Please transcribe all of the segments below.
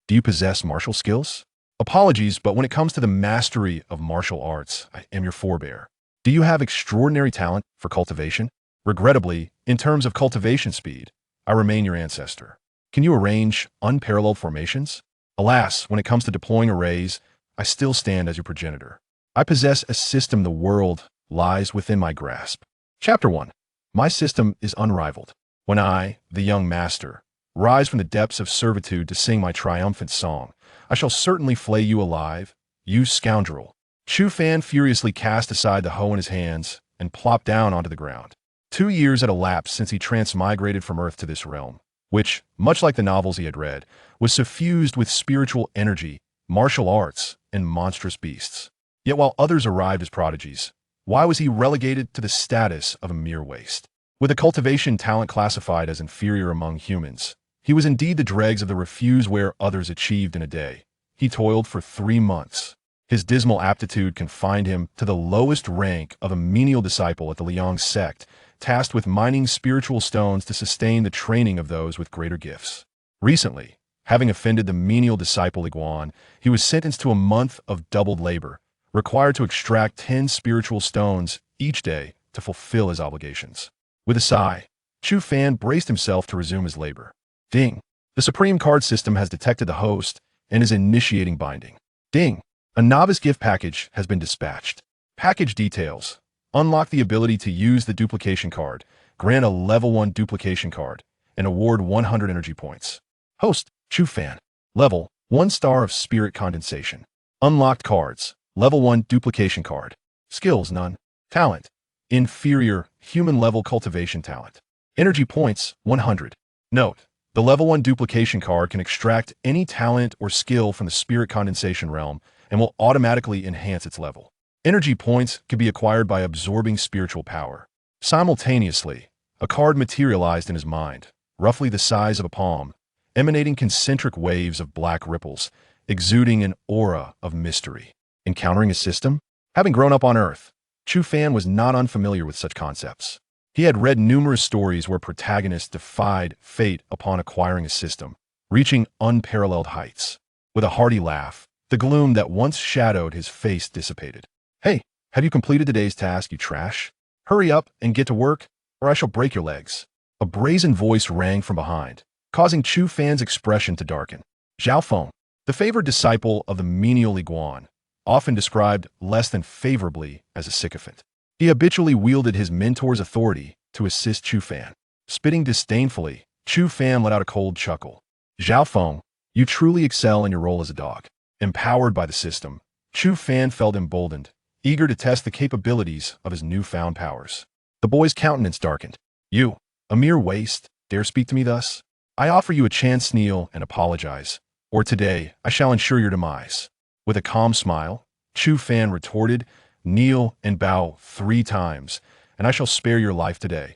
Do you possess martial skills? Apologies, but when it comes to the mastery of martial arts, I am your forebear. Do you have extraordinary talent for cultivation? Regrettably, in terms of cultivation speed, I remain your ancestor. Can you arrange unparalleled formations? Alas, when it comes to deploying arrays, I still stand as your progenitor. I possess a system the world lies within my grasp. Chapter 1. My system is unrivaled. When I, the young master, rise from the depths of servitude to sing my triumphant song, I shall certainly flay you alive, you scoundrel. Chu Fan furiously cast aside the hoe in his hands and plopped down onto the ground. 2 years had elapsed since he transmigrated from Earth to this realm, which, much like the novels he had read, was suffused with spiritual energy, martial arts, and monstrous beasts. Yet while others arrived as prodigies, why was he relegated to the status of a mere waste? With a cultivation talent classified as inferior among humans, he was indeed the dregs of the refuse where others achieved in a day. He toiled for 3 months. His dismal aptitude confined him to the lowest rank of a menial disciple at the Liang sect, tasked with mining spiritual stones to sustain the training of those with greater gifts. Recently, having offended the menial disciple Iguan, he was sentenced to a month of doubled labor, required to extract 10 spiritual stones each day to fulfill his obligations. With a sigh, Chu Fan braced himself to resume his labor. Ding! The Supreme Card System has detected the host and is initiating binding. Ding! A novice gift package has been dispatched. Package details. Unlock the ability to use the duplication card, grant a level 1 duplication card, and award 100 energy points. Host, Chu Fan. Level, 1 star of spirit condensation. Unlocked cards. Level 1 duplication card. Skills, none. Talent. Inferior, human level cultivation talent. Energy points, 100. Note. The level 1 duplication card can extract any talent or skill from the spirit condensation realm and will automatically enhance its level. Energy points can be acquired by absorbing spiritual power. Simultaneously, a card materialized in his mind, roughly the size of a palm, emanating concentric waves of black ripples, exuding an aura of mystery. Encountering a system? Having grown up on Earth, Chu Fan was not unfamiliar with such concepts. He had read numerous stories where protagonists defied fate upon acquiring a system, reaching unparalleled heights. With a hearty laugh, the gloom that once shadowed his face dissipated. Hey, have you completed today's task, you trash? Hurry up and get to work, or I shall break your legs. A brazen voice rang from behind, causing Chu Fan's expression to darken. Zhao Feng, the favored disciple of the menial Iguan, often described less than favorably as a sycophant. He habitually wielded his mentor's authority to assist Chu Fan. Spitting disdainfully, Chu Fan let out a cold chuckle. Zhao Feng, you truly excel in your role as a dog. Empowered by the system, Chu Fan felt emboldened, eager to test the capabilities of his newfound powers. The boy's countenance darkened. You, a mere waste, dare speak to me thus? I offer you a chance to kneel and apologize, or today I shall ensure your demise. With a calm smile, Chu Fan retorted, kneel and bow 3 times, and I shall spare your life today.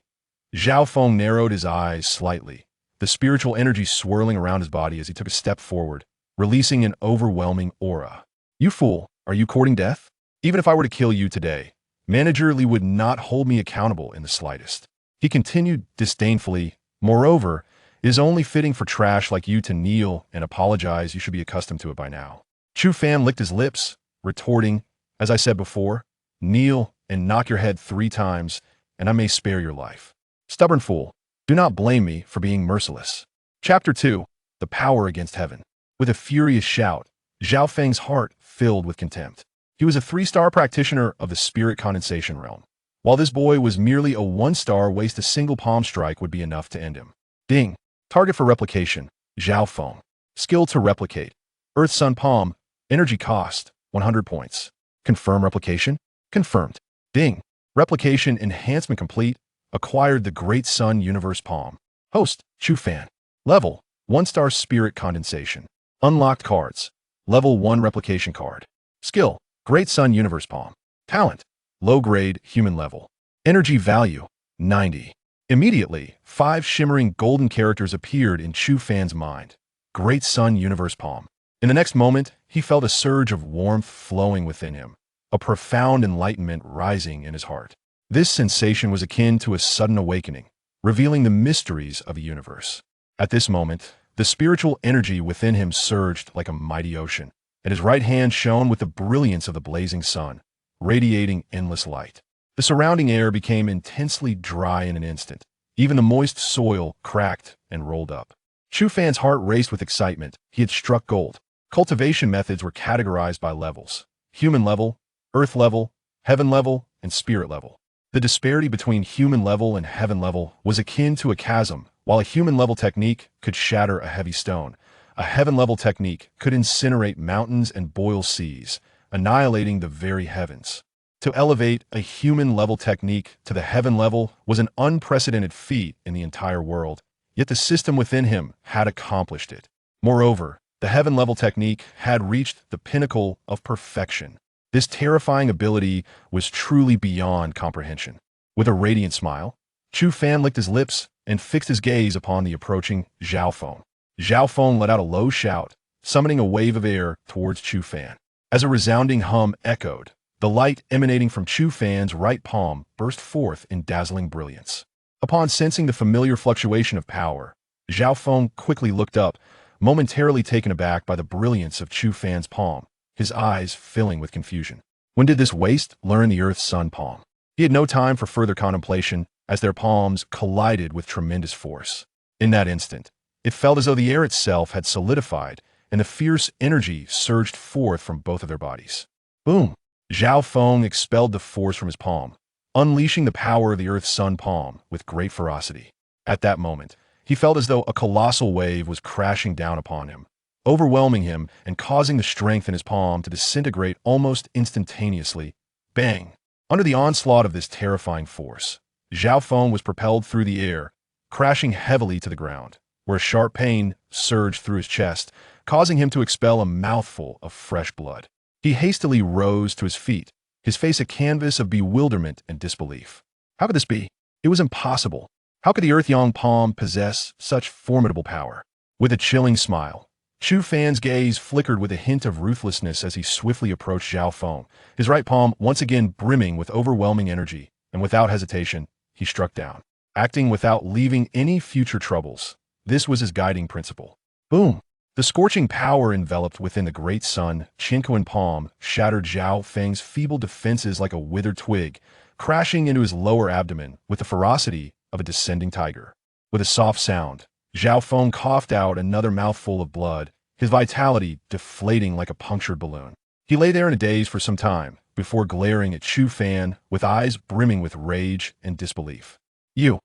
Zhao Feng narrowed his eyes slightly, the spiritual energy swirling around his body as he took a step forward, releasing an overwhelming aura. You fool, are you courting death? Even if I were to kill you today, Manager Li would not hold me accountable in the slightest. He continued disdainfully, moreover, it is only fitting for trash like you to kneel and apologize. You should be accustomed to it by now. Chu Fan licked his lips, retorting, as I said before, kneel and knock your head 3 times, and I may spare your life. Stubborn fool, do not blame me for being merciless. Chapter 2. The Power Against Heaven. With a furious shout, Zhao Feng's heart filled with contempt. He was a 3-star practitioner of the spirit condensation realm. While this boy was merely a 1-star waste, a single palm strike would be enough to end him. Ding. Target for replication, Zhao Feng. Skill to replicate. Earth Sun Palm. Energy cost, 100 points. Confirm replication? Confirmed. Ding. Replication enhancement complete. Acquired the Great Sun Universe Palm. Host, Chu Fan. Level, 1-star spirit condensation. Unlocked cards. Level 1 replication card. Skill, Great Sun Universe Palm. Talent, low grade, human level. Energy value, 90. Immediately, 5 shimmering golden characters appeared in Chu Fan's mind. Great Sun Universe Palm. In the next moment, he felt a surge of warmth flowing within him, a profound enlightenment rising in his heart. This sensation was akin to a sudden awakening, revealing the mysteries of a universe. At this moment, The spiritual energy within him surged like a mighty ocean, and his right hand shone with the brilliance of the blazing sun, radiating endless light. The surrounding air became intensely dry in an instant. Even the moist soil cracked and rolled up. Chu Fan's heart raced with excitement. He had struck gold. Cultivation methods were categorized by levels: human level, earth level, heaven level, and spirit level. The disparity between human level and heaven level was akin to a chasm. While a human level technique could shatter a heavy stone, a heaven level technique could incinerate mountains and boil seas, annihilating the very heavens. To elevate a human level technique to the heaven level was an unprecedented feat in the entire world, yet the system within him had accomplished it. Moreover, the heaven level technique had reached the pinnacle of perfection. This terrifying ability was truly beyond comprehension. With a radiant smile, Chu Fan licked his lips and fixed his gaze upon the approaching Zhao Feng. Zhao Feng let out a low shout, summoning a wave of air towards Chu Fan. As a resounding hum echoed, the light emanating from Chu Fan's right palm burst forth in dazzling brilliance. Upon sensing the familiar fluctuation of power, Zhao Feng quickly looked up, momentarily taken aback by the brilliance of Chu Fan's palm, his eyes filling with confusion. When did this waste learn the Earth's sun palm? He had no time for further contemplation as their palms collided with tremendous force. In that instant, it felt as though the air itself had solidified and the fierce energy surged forth from both of their bodies. Boom! Zhao Feng expelled the force from his palm, unleashing the power of the Earth's sun palm with great ferocity. At that moment, he felt as though a colossal wave was crashing down upon him, overwhelming him and causing the strength in his palm to disintegrate almost instantaneously. Bang! Under the onslaught of this terrifying force, Zhao Feng was propelled through the air, crashing heavily to the ground, where a sharp pain surged through his chest, causing him to expel a mouthful of fresh blood. He hastily rose to his feet, his face a canvas of bewilderment and disbelief. How could this be? It was impossible. How could the Earth-Yang palm possess such formidable power? With a chilling smile, Chu Fan's gaze flickered with a hint of ruthlessness as he swiftly approached Zhao Feng, his right palm once again brimming with overwhelming energy, and without hesitation, he struck down. Acting without leaving any future troubles, this was his guiding principle. Boom! The scorching power enveloped within the great sun, Qinkuan palm, shattered Zhao Feng's feeble defenses like a withered twig, crashing into his lower abdomen with the ferocity of a descending tiger. With a soft sound, Zhao Feng coughed out another mouthful of blood, his vitality deflating like a punctured balloon. He lay there in a daze for some time, before glaring at Chu Fan with eyes brimming with rage and disbelief. You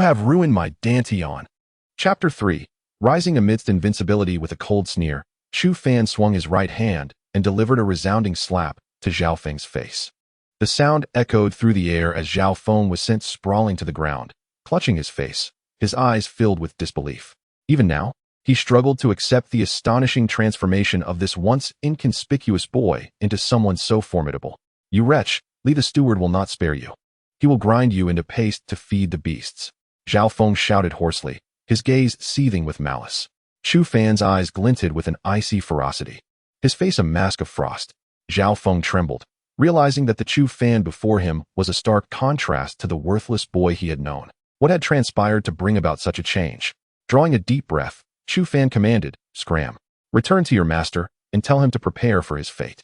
have ruined my dantian. Chapter 3. Rising amidst invincibility with a cold sneer, Chu Fan swung his right hand and delivered a resounding slap to Zhao Feng's face. The sound echoed through the air as Zhao Feng was sent sprawling to the ground, clutching his face, his eyes filled with disbelief. Even now, he struggled to accept the astonishing transformation of this once inconspicuous boy into someone so formidable. You wretch, Li the steward will not spare you. He will grind you into paste to feed the beasts. Zhao Feng shouted hoarsely, his gaze seething with malice. Chu Fan's eyes glinted with an icy ferocity, his face a mask of frost. Zhao Feng trembled, realizing that the Chu Fan before him was a stark contrast to the worthless boy he had known. What had transpired to bring about such a change? Drawing a deep breath, Chu Fan commanded, "Scram. Return to your master and tell him to prepare for his fate.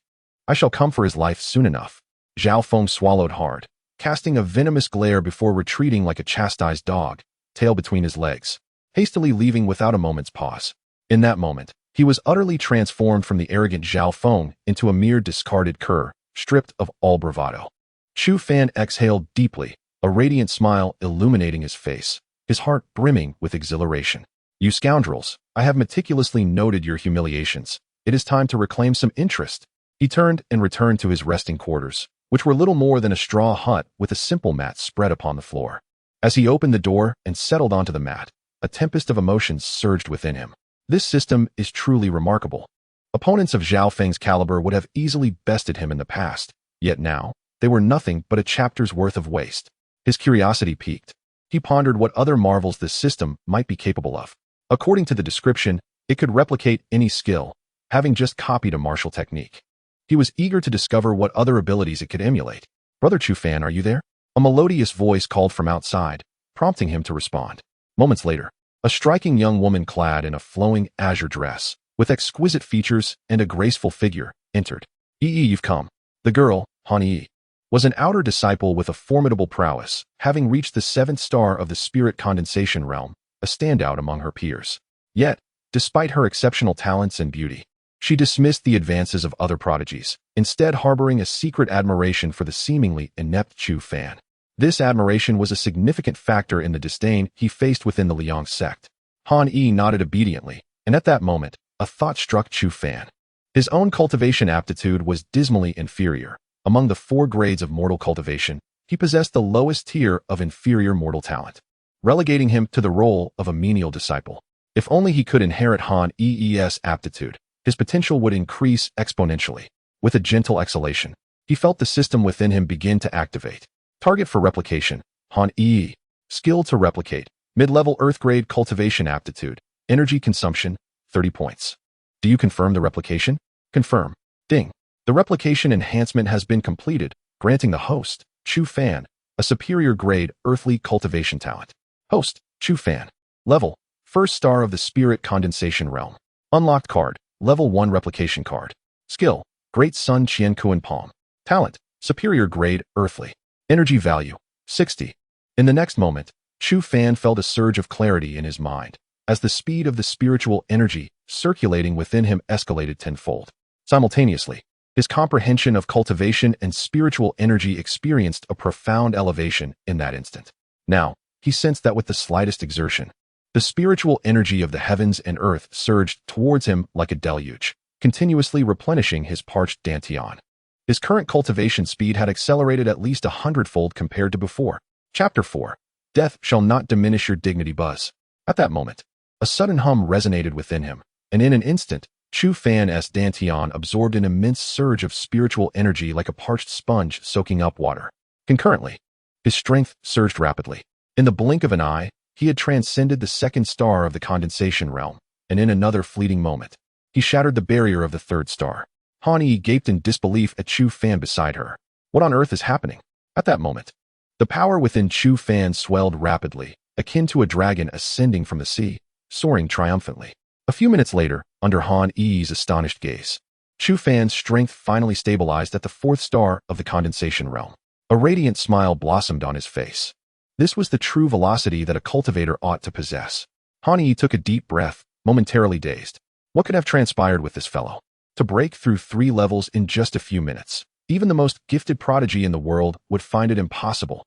I shall come for his life soon enough." Zhao Feng swallowed hard, casting a venomous glare before retreating like a chastised dog, tail between his legs, hastily leaving without a moment's pause. In that moment, he was utterly transformed from the arrogant Zhao Feng into a mere discarded cur, stripped of all bravado. Chu Fan exhaled deeply, a radiant smile illuminating his face, his heart brimming with exhilaration. "You scoundrels, I have meticulously noted your humiliations. It is time to reclaim some interest." He turned and returned to his resting quarters, which were little more than a straw hut with a simple mat spread upon the floor. As he opened the door and settled onto the mat, a tempest of emotions surged within him. This system is truly remarkable. Opponents of Zhao Feng's caliber would have easily bested him in the past, yet now, they were nothing but a chapter's worth of waste. His curiosity piqued. He pondered what other marvels this system might be capable of. According to the description, it could replicate any skill, having just copied a martial technique. He was eager to discover what other abilities it could emulate. "Brother Chu Fan, are you there?" A melodious voice called from outside, prompting him to respond. Moments later, A striking young woman clad in a flowing azure dress, with exquisite features and a graceful figure, entered. You've come. The girl, Han Yi, was an outer disciple with a formidable prowess, having reached the 7th star of the spirit condensation realm, a standout among her peers. Yet, despite her exceptional talents and beauty, she dismissed the advances of other prodigies, instead harboring a secret admiration for the seemingly inept Chu Fan. This admiration was a significant factor in the disdain he faced within the Liang sect. Han Yi nodded obediently, and at that moment, a thought struck Chu Fan. His own cultivation aptitude was dismally inferior. Among the 4 grades of mortal cultivation, he possessed the lowest tier of inferior mortal talent, relegating him to the role of a menial disciple. If only he could inherit Han Yi's aptitude, his potential would increase exponentially. With a gentle exhalation, he felt the system within him begin to activate. Target for replication, Han Yi. Skill to replicate, mid-level earth-grade cultivation aptitude, energy consumption, 30 points. Do you confirm the replication? Confirm. Ding. The replication enhancement has been completed, granting the host, Chu Fan, a superior grade earthly cultivation talent. Host, Chu Fan. Level, 1st star of the spirit condensation realm. Unlocked card, level 1 replication card. Skill, Great Sun Qian Kuan Palm. Talent, superior grade earthly. Energy value, 60. In the next moment, Chu Fan felt a surge of clarity in his mind, as the speed of the spiritual energy circulating within him escalated tenfold. Simultaneously, his comprehension of cultivation and spiritual energy experienced a profound elevation in that instant. Now, he sensed that with the slightest exertion, the spiritual energy of the heavens and earth surged towards him like a deluge, continuously replenishing his parched dantian. His current cultivation speed had accelerated at least 100-fold compared to before. Chapter 4. Death shall not diminish your dignity. Buzz. At that moment, a sudden hum resonated within him, and in an instant, Chu Fan's dantian absorbed an immense surge of spiritual energy like a parched sponge soaking up water. Concurrently, his strength surged rapidly. In the blink of an eye, he had transcended the 2nd star of the condensation realm, and in another fleeting moment, he shattered the barrier of the 3rd star. Han Yi gaped in disbelief at Chu Fan beside her. What on earth is happening? At that moment, the power within Chu Fan swelled rapidly, akin to a dragon ascending from the sea, soaring triumphantly. A few minutes later, under Han Yi's astonished gaze, Chu Fan's strength finally stabilized at the 4th star of the condensation realm. A radiant smile blossomed on his face. This was the true velocity that a cultivator ought to possess. Han Yi took a deep breath, momentarily dazed. What could have transpired with this fellow? To break through 3 levels in just a few minutes, even the most gifted prodigy in the world would find it impossible.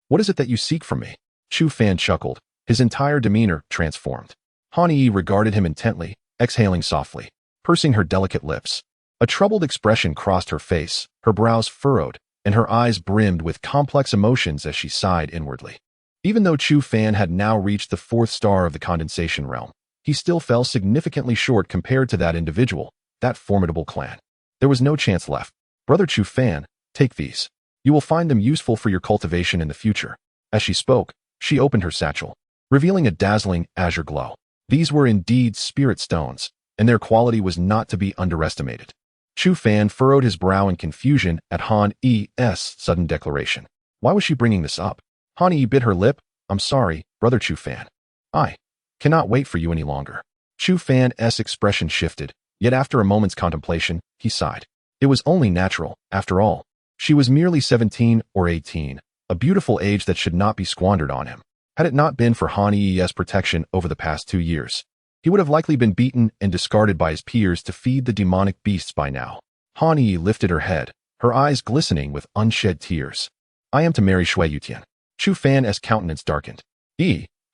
What is it that you seek from me? Chu Fan chuckled, his entire demeanor transformed. Han Yi regarded him intently, exhaling softly, pursing her delicate lips. A troubled expression crossed her face, her brows furrowed, and her eyes brimmed with complex emotions as she sighed inwardly. Even though Chu Fan had now reached the 4th star of the condensation realm, he still fell significantly short compared to that individual, that formidable clan. There was no chance left. Brother Chu Fan, take these. You will find them useful for your cultivation in the future. As she spoke, she opened her satchel, revealing a dazzling azure glow. These were indeed spirit stones, and their quality was not to be underestimated. Chu Fan furrowed his brow in confusion at Han Yi's sudden declaration. Why was she bringing this up? Han Yi bit her lip. I'm sorry, Brother Chu Fan. I cannot wait for you any longer. Chu Fan's expression shifted, yet after a moment's contemplation, he sighed. It was only natural, after all. She was merely 17 or 18, a beautiful age that should not be squandered on him. Had it not been for Han Yi's protection over the past 2 years, he would have likely been beaten and discarded by his peers to feed the demonic beasts by now. Han Yi lifted her head, her eyes glistening with unshed tears. I am to marry Shui Yutian. Chu Fan's countenance darkened.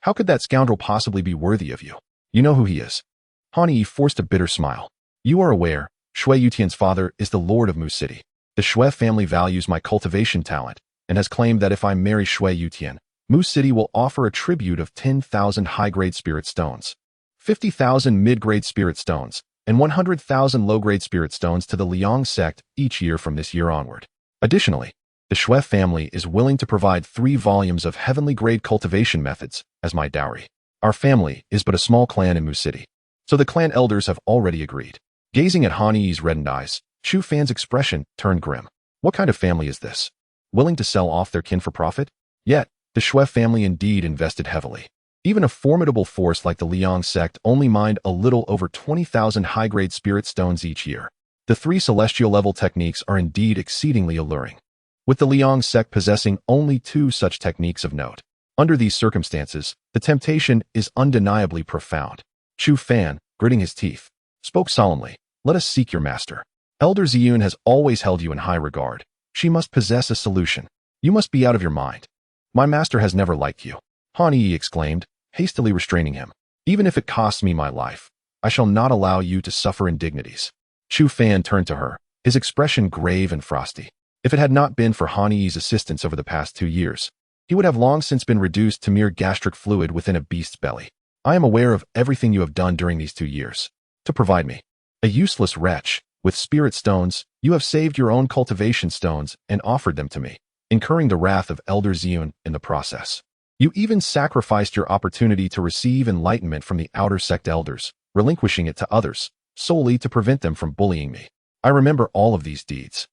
How could that scoundrel possibly be worthy of you? You know who he is. Han Yi forced a bitter smile. You are aware, Shui Yutian's father is the Lord of Mu City. The Shui family values my cultivation talent, and has claimed that if I marry Shui Yutian, Mu City will offer a tribute of 10,000 high-grade spirit stones, 50,000 mid-grade spirit stones, and 100,000 low-grade spirit stones to the Liang sect each year from this year onward. Additionally, the Shui family is willing to provide 3 volumes of heavenly-grade cultivation methods as my dowry. Our family is but a small clan in Mu City, so the clan elders have already agreed. Gazing at Han Yi's reddened eyes, Chu Fan's expression turned grim. What kind of family is this? Willing to sell off their kin for profit? Yet, the Shui family indeed invested heavily. Even a formidable force like the Liang sect only mined a little over 20,000 high-grade spirit stones each year. The 3 celestial-level techniques are indeed exceedingly alluring, with the Liang sect possessing only 2 such techniques of note. Under these circumstances, the temptation is undeniably profound. Chu Fan, gritting his teeth, spoke solemnly, "Let us seek your master. Elder Ziyun has always held you in high regard. She must possess a solution. You must be out of your mind. My master has never liked you." Han Yi exclaimed, hastily restraining him. "Even if it costs me my life, I shall not allow you to suffer indignities." Chu Fan turned to her, his expression grave and frosty. If it had not been for Han Yi's assistance over the past 2 years, he would have long since been reduced to mere gastric fluid within a beast's belly. "I am aware of everything you have done during these 2 years. To provide me, a useless wretch, with spirit stones, you have saved your own cultivation stones and offered them to me, incurring the wrath of Elder Ziyun in the process. You even sacrificed your opportunity to receive enlightenment from the outer sect elders, relinquishing it to others, solely to prevent them from bullying me. I remember all of these deeds.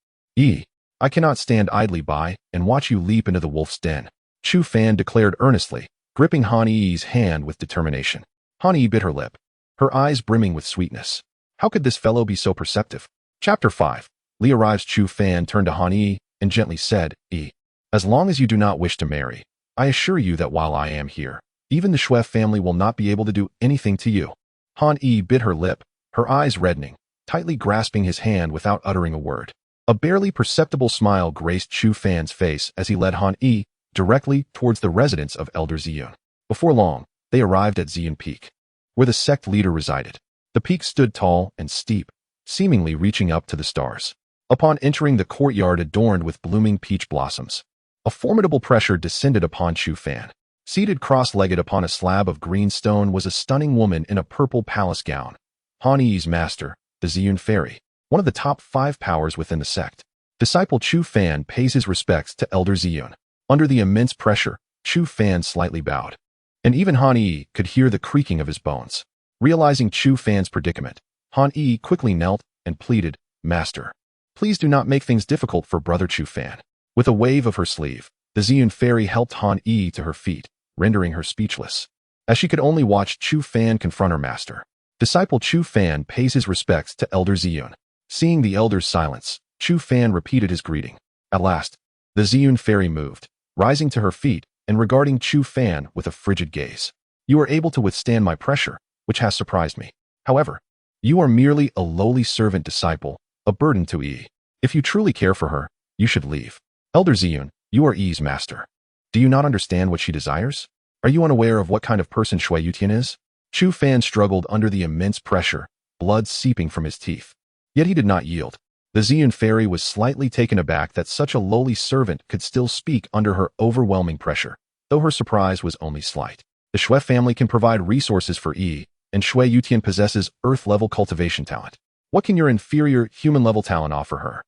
I cannot stand idly by and watch you leap into the wolf's den." Chu Fan declared earnestly, gripping Han Yi's hand with determination. Han Yi bit her lip, her eyes brimming with sweetness. How could this fellow be so perceptive? Chapter 5. Li arrives. Chu Fan turned to Han Yi and gently said, "As long as you do not wish to marry, I assure you that while I am here, even the Shui family will not be able to do anything to you." Han Yi bit her lip, her eyes reddening, tightly grasping his hand without uttering a word. A barely perceptible smile graced Chu Fan's face as he led Han Yi directly towards the residence of Elder Ziyun. Before long, they arrived at Ziyun Peak, where the sect leader resided. The peak stood tall and steep, seemingly reaching up to the stars. Upon entering the courtyard adorned with blooming peach blossoms, a formidable pressure descended upon Chu Fan. Seated cross-legged upon a slab of green stone was a stunning woman in a purple palace gown. Han Yi's master, the Ziyun Fairy, one of the top 5 powers within the sect. Disciple Chu Fan pays his respects to Elder Ziyun. Under the immense pressure, Chu Fan slightly bowed, and even Han Yi could hear the creaking of his bones. Realizing Chu Fan's predicament, Han Yi quickly knelt and pleaded, "Master, please do not make things difficult for brother Chu Fan." With a wave of her sleeve, the Ziyun Fairy helped Han Yi to her feet, rendering her speechless, as she could only watch Chu Fan confront her master. Disciple Chu Fan pays his respects to Elder Ziyun. Seeing the elder's silence, Chu Fan repeated his greeting. At last, the Ziyun Fairy moved, rising to her feet and regarding Chu Fan with a frigid gaze. "You are able to withstand my pressure, which has surprised me. However, you are merely a lowly servant disciple, a burden to Yi. If you truly care for her, you should leave. Elder Ziyun, you are Yi's master. Do you not understand what she desires? Are you unaware of what kind of person Shui Yutian is?" Chu Fan struggled under the immense pressure, blood seeping from his teeth. Yet he did not yield. The Ziyun Fairy was slightly taken aback that such a lowly servant could still speak under her overwhelming pressure, though her surprise was only slight. The Shui family can provide resources for Yi, and Shui Yutian possesses Earth-level cultivation talent. What can your inferior human-level talent offer her?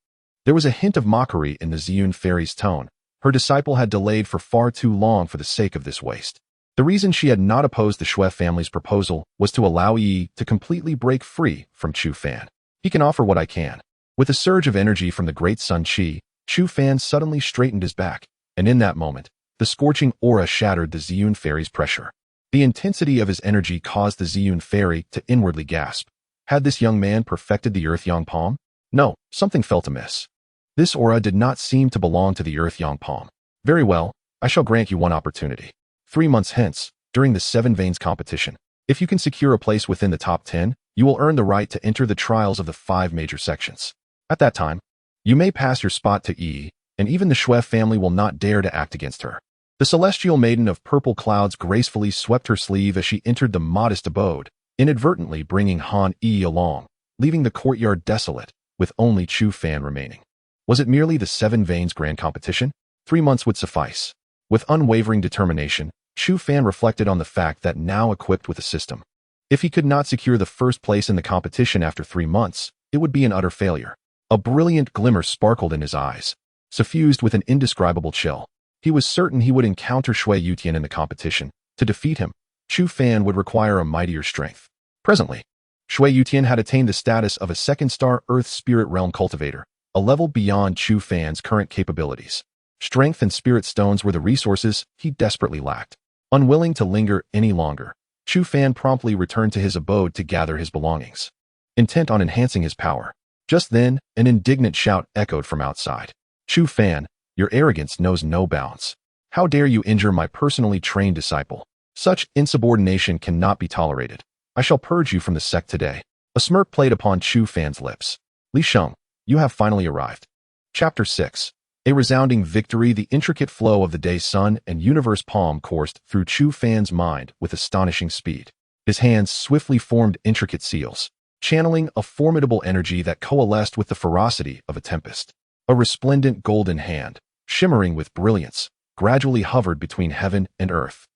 There was a hint of mockery in the Ziyun Fairy's tone. Her disciple had delayed for far too long for the sake of this waste. The reason she had not opposed the Shui family's proposal was to allow Yi to completely break free from Chu Fan. "He can offer what I can." With a surge of energy from the great Sun Qi, Chu Fan suddenly straightened his back, and in that moment, the scorching aura shattered the Ziyun Fairy's pressure. The intensity of his energy caused the Ziyun Fairy to inwardly gasp. Had this young man perfected the Earth Yang Palm? No, something felt amiss. This aura did not seem to belong to the Earth Yang Palm. "Very well, I shall grant you one opportunity. 3 months hence, during the 7 Veins competition, if you can secure a place within the top 10, you will earn the right to enter the trials of the 5 major sections. At that time, you may pass your spot to Yi, and even the Shui family will not dare to act against her." The celestial maiden of purple clouds gracefully swept her sleeve as she entered the modest abode, inadvertently bringing Han Yi along, leaving the courtyard desolate, with only Chu Fan remaining. Was it merely the 7 Veins grand competition? 3 months would suffice. With unwavering determination, Chu Fan reflected on the fact that now equipped with a system, if he could not secure the first place in the competition after 3 months, it would be an utter failure. A brilliant glimmer sparkled in his eyes, suffused with an indescribable chill. He was certain he would encounter Shui Yutian in the competition. To defeat him, Chu Fan would require a mightier strength. Presently, Shui Yutian had attained the status of a 2nd-star Earth Spirit Realm cultivator, a level beyond Chu Fan's current capabilities. Strength and spirit stones were the resources he desperately lacked. Unwilling to linger any longer, Chu Fan promptly returned to his abode to gather his belongings, intent on enhancing his power. Just then, an indignant shout echoed from outside. Chu Fan, your arrogance knows no bounds. How dare you injure my personally trained disciple? Such insubordination cannot be tolerated. I shall purge you from the sect today. A smirk played upon Chu Fan's lips. Li Sheng, you have finally arrived. Chapter 6. A resounding victory. The intricate flow of the day sun and universe palm coursed through Chu Fan's mind with astonishing speed. His hands swiftly formed intricate seals, channeling a formidable energy that coalesced with the ferocity of a tempest. A resplendent golden hand, shimmering with brilliance, gradually hovered between heaven and earth.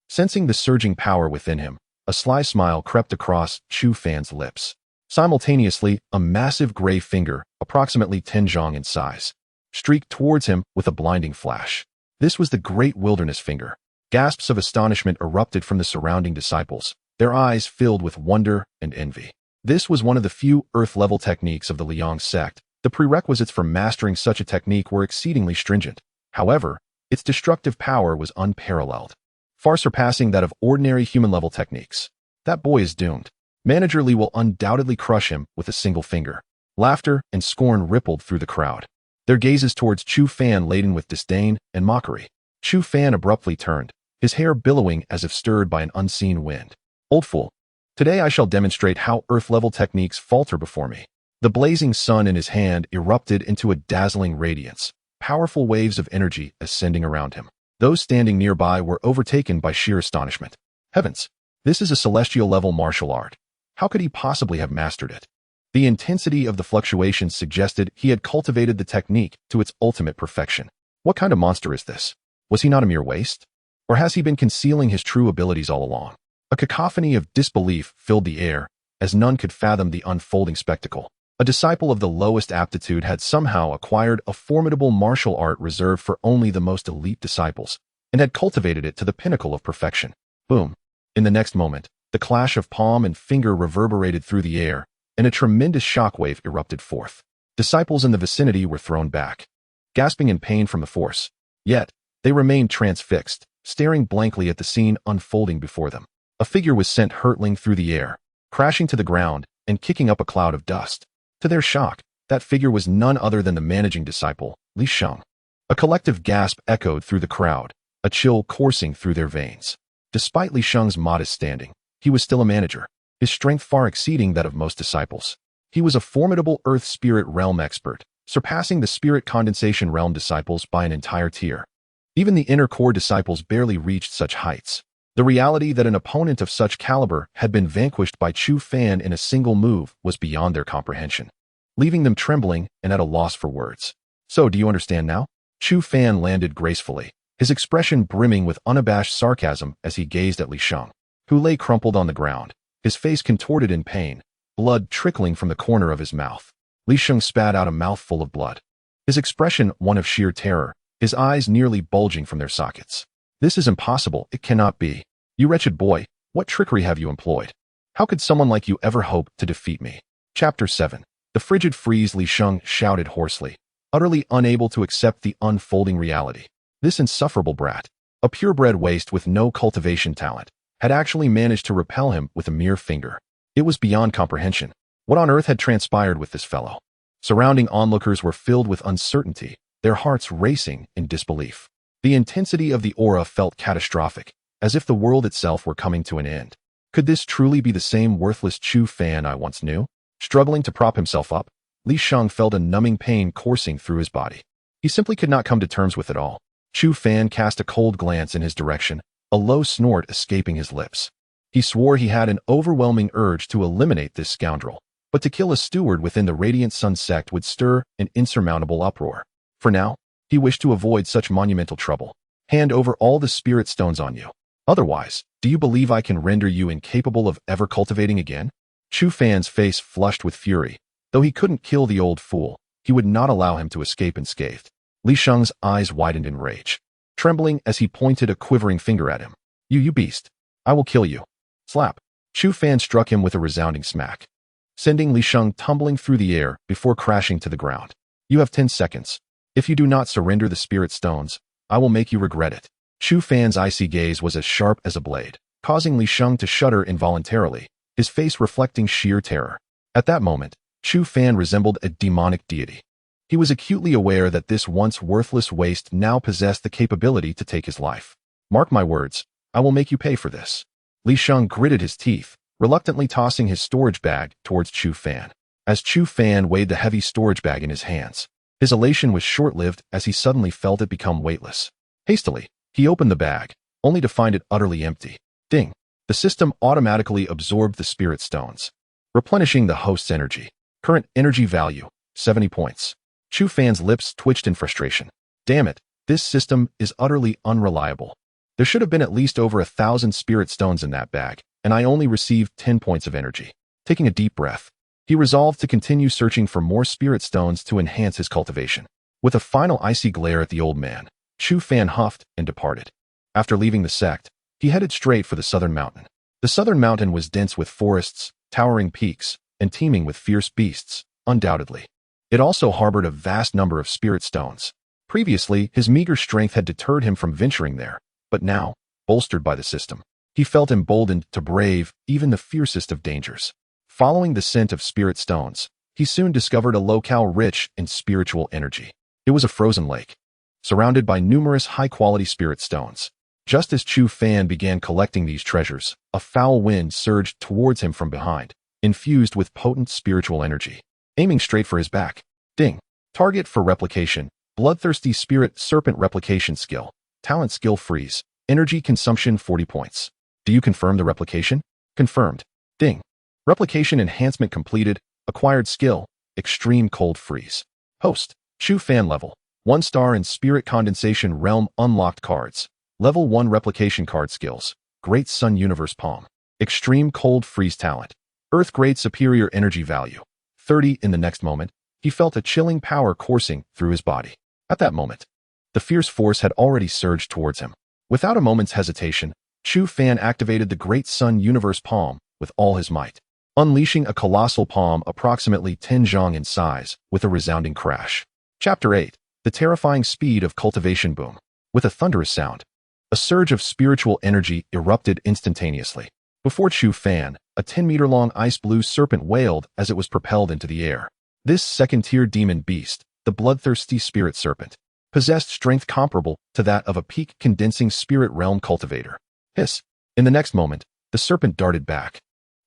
Sensing the surging power within him, a sly smile crept across Chu Fan's lips. Simultaneously, a massive gray finger, approximately 10 zhong in size, streaked towards him with a blinding flash. This was the Great Wilderness Finger. Gasps of astonishment erupted from the surrounding disciples, their eyes filled with wonder and envy. This was one of the few Earth-level techniques of the Liang sect. The prerequisites for mastering such a technique were exceedingly stringent. However, its destructive power was unparalleled, far surpassing that of ordinary human-level techniques. That boy is doomed. Manager Li will undoubtedly crush him with a single finger. Laughter and scorn rippled through the crowd, their gazes towards Chu Fan laden with disdain and mockery. Chu Fan abruptly turned, his hair billowing as if stirred by an unseen wind. Old fool. Today I shall demonstrate how Earth-level techniques falter before me. The blazing sun in his hand erupted into a dazzling radiance, powerful waves of energy ascending around him. Those standing nearby were overtaken by sheer astonishment. Heavens! This is a celestial-level martial art. How could he possibly have mastered it? The intensity of the fluctuations suggested he had cultivated the technique to its ultimate perfection. What kind of monster is this? Was he not a mere waste? Or has he been concealing his true abilities all along? A cacophony of disbelief filled the air, as none could fathom the unfolding spectacle. A disciple of the lowest aptitude had somehow acquired a formidable martial art reserved for only the most elite disciples, and had cultivated it to the pinnacle of perfection. Boom! In the next moment, the clash of palm and finger reverberated through the air, and a tremendous shockwave erupted forth. Disciples in the vicinity were thrown back, gasping in pain from the force. Yet, they remained transfixed, staring blankly at the scene unfolding before them. A figure was sent hurtling through the air, crashing to the ground and kicking up a cloud of dust. To their shock, that figure was none other than the managing disciple, Li Sheng. A collective gasp echoed through the crowd, a chill coursing through their veins. Despite Li Sheng's modest standing, he was still a manager, his strength far exceeding that of most disciples. He was a formidable Earth Spirit Realm expert, surpassing the Spirit Condensation Realm disciples by an entire tier. Even the inner core disciples barely reached such heights. The reality that an opponent of such caliber had been vanquished by Chu Fan in a single move was beyond their comprehension, leaving them trembling and at a loss for words. So, do you understand now? Chu Fan landed gracefully, his expression brimming with unabashed sarcasm as he gazed at Li Sheng, who lay crumpled on the ground, his face contorted in pain, blood trickling from the corner of his mouth. Li Sheng spat out a mouthful of blood, his expression one of sheer terror, his eyes nearly bulging from their sockets. This is impossible, it cannot be. You wretched boy, what trickery have you employed? How could someone like you ever hope to defeat me? Chapter 7. The frigid freeze. Li Sheng shouted hoarsely, utterly unable to accept the unfolding reality. This insufferable brat, a purebred waste with no cultivation talent, had actually managed to repel him with a mere finger. It was beyond comprehension. What on earth had transpired with this fellow? Surrounding onlookers were filled with uncertainty, their hearts racing in disbelief. The intensity of the aura felt catastrophic, as if the world itself were coming to an end. Could this truly be the same worthless Chu Fan I once knew? Struggling to prop himself up, Li Sheng felt a numbing pain coursing through his body. He simply could not come to terms with it all. Chu Fan cast a cold glance in his direction, a low snort escaping his lips. He swore he had an overwhelming urge to eliminate this scoundrel, but to kill a steward within the Radiant Sun sect would stir an insurmountable uproar. For now, he wished to avoid such monumental trouble. Hand over all the spirit stones on you. Otherwise, do you believe I can render you incapable of ever cultivating again? Chu Fan's face flushed with fury. Though he couldn't kill the old fool, he would not allow him to escape unscathed. Li Sheng's eyes widened in rage, trembling as he pointed a quivering finger at him. You beast. I will kill you. Slap. Chu Fan struck him with a resounding smack, sending Li Sheng tumbling through the air before crashing to the ground. You have 10 seconds. If you do not surrender the spirit stones, I will make you regret it. Chu Fan's icy gaze was as sharp as a blade, causing Li Sheng to shudder involuntarily, his face reflecting sheer terror. At that moment, Chu Fan resembled a demonic deity. He was acutely aware that this once worthless waste now possessed the capability to take his life. Mark my words, I will make you pay for this. Li Sheng gritted his teeth, reluctantly tossing his storage bag towards Chu Fan. As Chu Fan weighed the heavy storage bag in his hands, his elation was short-lived as he suddenly felt it become weightless. Hastily, he opened the bag, only to find it utterly empty. Ding! The system automatically absorbed the spirit stones, replenishing the host's energy. Current energy value, 70 points. Chu Fan's lips twitched in frustration. Damn it, this system is utterly unreliable. There should have been at least over 1,000 spirit stones in that bag, and I only received 10 points of energy. Taking a deep breath, he resolved to continue searching for more spirit stones to enhance his cultivation. With a final icy glare at the old man, Chu Fan huffed and departed. After leaving the sect, he headed straight for the southern mountain. The southern mountain was dense with forests, towering peaks, and teeming with fierce beasts, undoubtedly. It also harbored a vast number of spirit stones. Previously, his meager strength had deterred him from venturing there, but now, bolstered by the system, he felt emboldened to brave even the fiercest of dangers. Following the scent of spirit stones, he soon discovered a locale rich in spiritual energy. It was a frozen lake, surrounded by numerous high-quality spirit stones. Just as Chu Fan began collecting these treasures, a foul wind surged towards him from behind, infused with potent spiritual energy. Aiming straight for his back. Ding. Target for replication. Bloodthirsty Spirit Serpent Replication Skill. Talent Skill Freeze. Energy Consumption 40 points. Do you confirm the replication? Confirmed. Ding. Replication enhancement completed. Acquired skill. Extreme Cold Freeze. Host. Chu Fan level. 1 star in Spirit Condensation Realm unlocked cards. Level 1 replication card skills. Great Sun Universe Palm. Extreme Cold Freeze talent. Earth Grade Superior Energy Value. 30. In the next moment, he felt a chilling power coursing through his body. At that moment, the fierce force had already surged towards him. Without a moment's hesitation, Chu Fan activated the Great Sun Universe Palm with all his might, unleashing a colossal palm approximately 10 zhang in size with a resounding crash. Chapter 8. The Terrifying Speed of Cultivation Boom. With a thunderous sound, a surge of spiritual energy erupted instantaneously. Before Chu Fan, a 10-meter-long ice-blue serpent wailed as it was propelled into the air. This second-tier demon beast, the bloodthirsty spirit serpent, possessed strength comparable to that of a peak-condensing spirit realm cultivator. Hiss! In the next moment, the serpent darted back,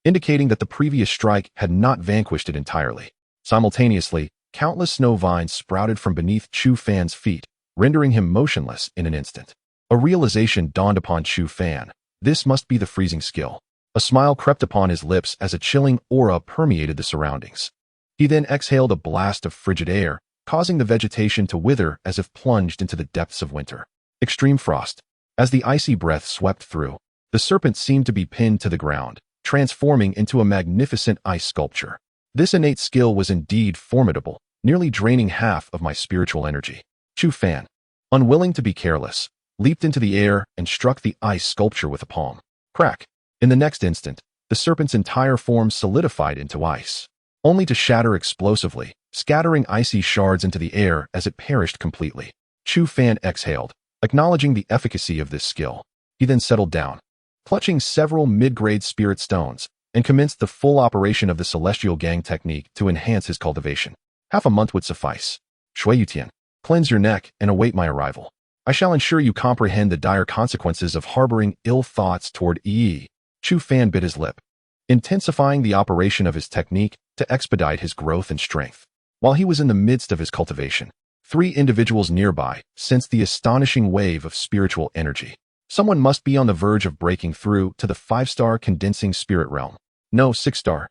indicating that the previous strike had not vanquished it entirely. Simultaneously, countless snow vines sprouted from beneath Chu Fan's feet, rendering him motionless in an instant. A realization dawned upon Chu Fan. This must be the freezing skill. A smile crept upon his lips as a chilling aura permeated the surroundings. He then exhaled a blast of frigid air, causing the vegetation to wither as if plunged into the depths of winter. Extreme frost. As the icy breath swept through, the serpent seemed to be pinned to the ground, transforming into a magnificent ice sculpture. This innate skill was indeed formidable, nearly draining half of my spiritual energy. Chu Fan, unwilling to be careless, leaped into the air and struck the ice sculpture with a palm. Crack! In the next instant, the serpent's entire form solidified into ice, only to shatter explosively, scattering icy shards into the air as it perished completely. Chu Fan exhaled, acknowledging the efficacy of this skill. He then settled down, clutching several mid-grade spirit stones, and commenced the full operation of the Celestial Gang technique to enhance his cultivation. Half a month would suffice. Shui Yutian, cleanse your neck and await my arrival. I shall ensure you comprehend the dire consequences of harboring ill thoughts toward Yi. Chu Fan bit his lip, intensifying the operation of his technique to expedite his growth and strength. While he was in the midst of his cultivation, 3 individuals nearby sensed the astonishing wave of spiritual energy. Someone must be on the verge of breaking through to the 5-star condensing spirit realm. No, 6-star.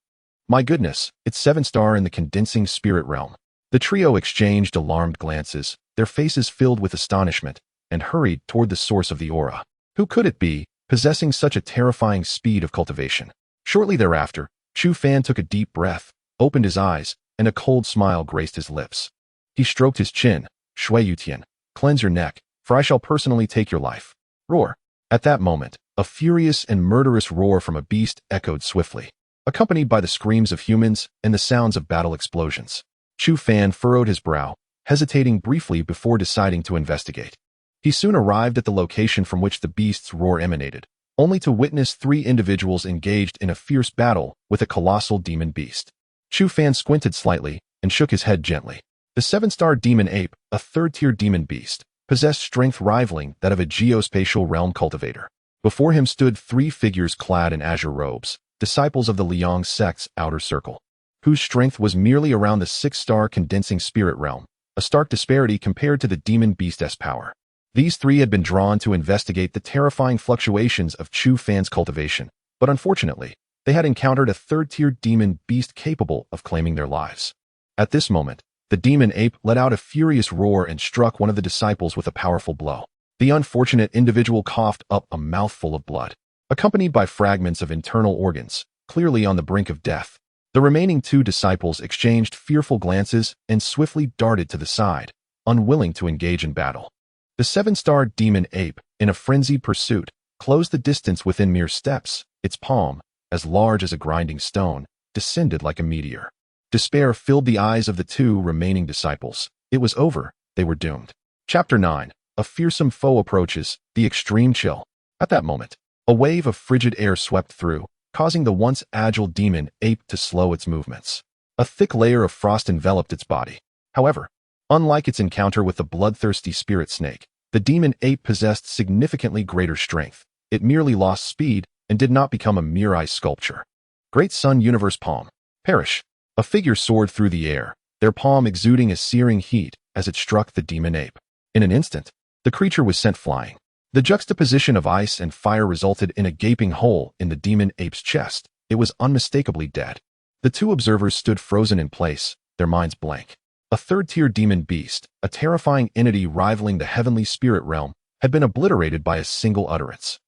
My goodness, it's 7-star in the condensing spirit realm. The trio exchanged alarmed glances, their faces filled with astonishment, and hurried toward the source of the aura. Who could it be, possessing such a terrifying speed of cultivation? Shortly thereafter, Chu Fan took a deep breath, opened his eyes, and a cold smile graced his lips. He stroked his chin. Shui Yutian, cleanse your neck, for I shall personally take your life. Roar! At that moment, a furious and murderous roar from a beast echoed swiftly, accompanied by the screams of humans and the sounds of battle explosions. Chu Fan furrowed his brow, hesitating briefly before deciding to investigate. He soon arrived at the location from which the beast's roar emanated, only to witness 3 individuals engaged in a fierce battle with a colossal demon beast. Chu Fan squinted slightly and shook his head gently. The 7-star demon ape, a 3rd-tier demon beast, possessed strength rivaling that of a geospatial realm cultivator. Before him stood 3 figures clad in azure robes, disciples of the Liang sect's outer circle, whose strength was merely around the 6-star condensing spirit realm, a stark disparity compared to the demon beast's power. These 3 had been drawn to investigate the terrifying fluctuations of Chu Fan's cultivation, but unfortunately, they had encountered a 3rd-tier demon beast capable of claiming their lives. At this moment, the demon ape let out a furious roar and struck one of the disciples with a powerful blow. The unfortunate individual coughed up a mouthful of blood, accompanied by fragments of internal organs, clearly on the brink of death. The remaining 2 disciples exchanged fearful glances and swiftly darted to the side, unwilling to engage in battle. The 7-star demon ape, in a frenzied pursuit, closed the distance within mere steps. Its palm, as large as a grinding stone, descended like a meteor. Despair filled the eyes of the 2 remaining disciples. It was over. They were doomed. Chapter 9. A fearsome foe approaches, the extreme chill. At that moment, a wave of frigid air swept through, causing the once agile demon ape to slow its movements. A thick layer of frost enveloped its body. However, unlike its encounter with the bloodthirsty spirit snake, the demon ape possessed significantly greater strength. It merely lost speed and did not become a mere ice sculpture. Great Sun Universe Palm. Perish. A figure soared through the air, their palm exuding a searing heat as it struck the demon ape. In an instant, the creature was sent flying. The juxtaposition of ice and fire resulted in a gaping hole in the demon ape's chest. It was unmistakably dead. The 2 observers stood frozen in place, their minds blank. A 3rd-tier demon beast, a terrifying entity rivaling the heavenly spirit realm, had been obliterated by a single utterance.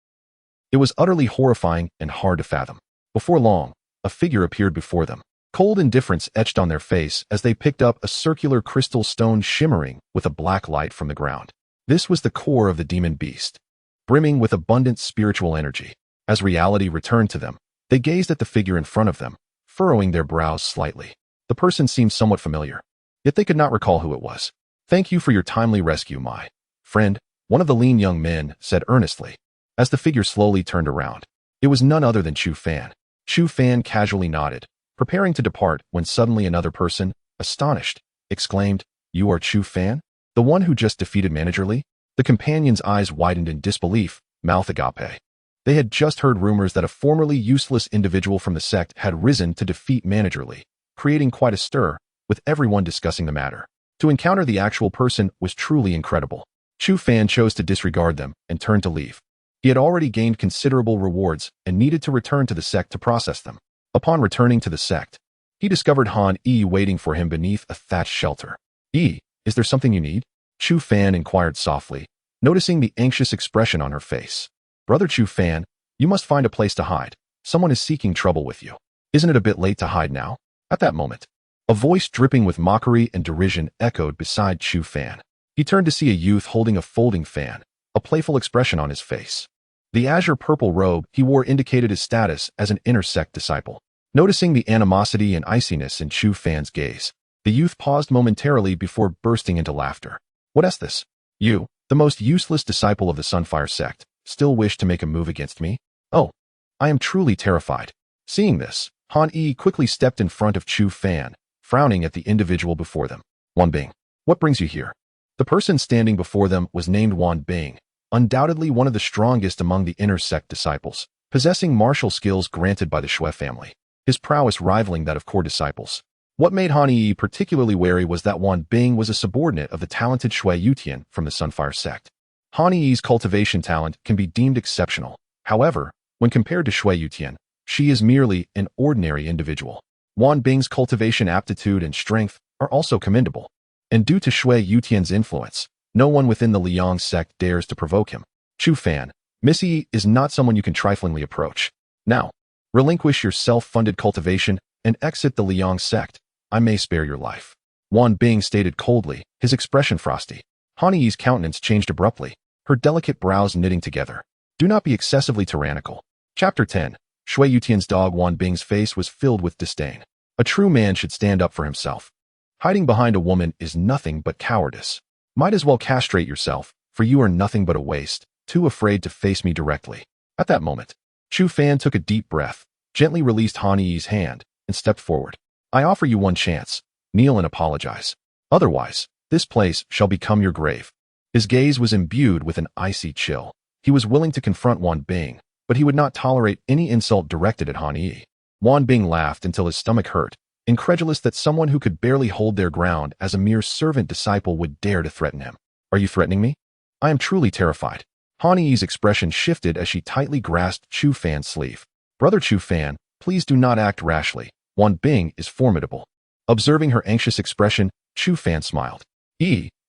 It was utterly horrifying and hard to fathom. Before long, a figure appeared before them. Cold indifference etched on their face as they picked up a circular crystal stone shimmering with a black light from the ground. This was the core of the demon beast, brimming with abundant spiritual energy. As reality returned to them, they gazed at the figure in front of them, furrowing their brows slightly. The person seemed somewhat familiar, yet they could not recall who it was. "Thank you for your timely rescue, my friend," one of the lean young men said earnestly, as the figure slowly turned around. It was none other than Chu Fan. Chu Fan casually nodded, preparing to depart when suddenly another person, astonished, exclaimed, "You are Chu Fan? The one who just defeated Manager Li?" The companion's eyes widened in disbelief, mouth agape. They had just heard rumors that a formerly useless individual from the sect had risen to defeat Manager Li, creating quite a stir, with everyone discussing the matter. To encounter the actual person was truly incredible. Chu Fan chose to disregard them and turned to leave. He had already gained considerable rewards and needed to return to the sect to process them. Upon returning to the sect, he discovered Han Yi waiting for him beneath a thatched shelter. "Yi, is there something you need?" Chu Fan inquired softly, noticing the anxious expression on her face. "Brother Chu Fan, you must find a place to hide. Someone is seeking trouble with you. Isn't it a bit late to hide now?" At that moment, a voice dripping with mockery and derision echoed beside Chu Fan. He turned to see a youth holding a folding fan, a playful expression on his face. The azure-purple robe he wore indicated his status as an inner sect disciple. Noticing the animosity and iciness in Chu Fan's gaze, the youth paused momentarily before bursting into laughter. "What's this? You, the most useless disciple of the Sunfire sect, still wish to make a move against me? Oh, I am truly terrified." Seeing this, Han Yi quickly stepped in front of Chu Fan, frowning at the individual before them. "Wan Bing, what brings you here?" The person standing before them was named Wan Bing, undoubtedly one of the strongest among the inner sect disciples, possessing martial skills granted by the Shui family, his prowess rivaling that of core disciples. What made Han Yi particularly wary was that Wan Bing was a subordinate of the talented Shui Yutian from the Sunfire sect. Han Yi's cultivation talent can be deemed exceptional. However, when compared to Shui Yutian, she is merely an ordinary individual. Wan Bing's cultivation aptitude and strength are also commendable, and due to Shui Yutian's influence, no one within the Liang sect dares to provoke him. Chu Fan, Missy is not someone you can triflingly approach. Now, relinquish your self-funded cultivation and exit the Liang sect. I may spare your life." Wan Bing stated coldly, his expression frosty. Han Yi's countenance changed abruptly, her delicate brows knitting together. "Do not be excessively tyrannical." Chapter 10. Shui Yutian's dog Wan Bing's face was filled with disdain. A true man should stand up for himself. Hiding behind a woman is nothing but cowardice. Might as well castrate yourself, for you are nothing but a waste, too afraid to face me directly." At that moment, Chu Fan took a deep breath, gently released Han Yi's hand, and stepped forward. "I offer you one chance. Kneel and apologize. Otherwise, this place shall become your grave." His gaze was imbued with an icy chill. He was willing to confront Wan Bing, but he would not tolerate any insult directed at Han Yi. Wan Bing laughed until his stomach hurt, incredulous that someone who could barely hold their ground as a mere servant disciple would dare to threaten him. "Are you threatening me?" "I am truly terrified." Han Yi's expression shifted as she tightly grasped Chu Fan's sleeve. "Brother Chu Fan, please do not act rashly. Wan Bing is formidable." Observing her anxious expression, Chu Fan smiled.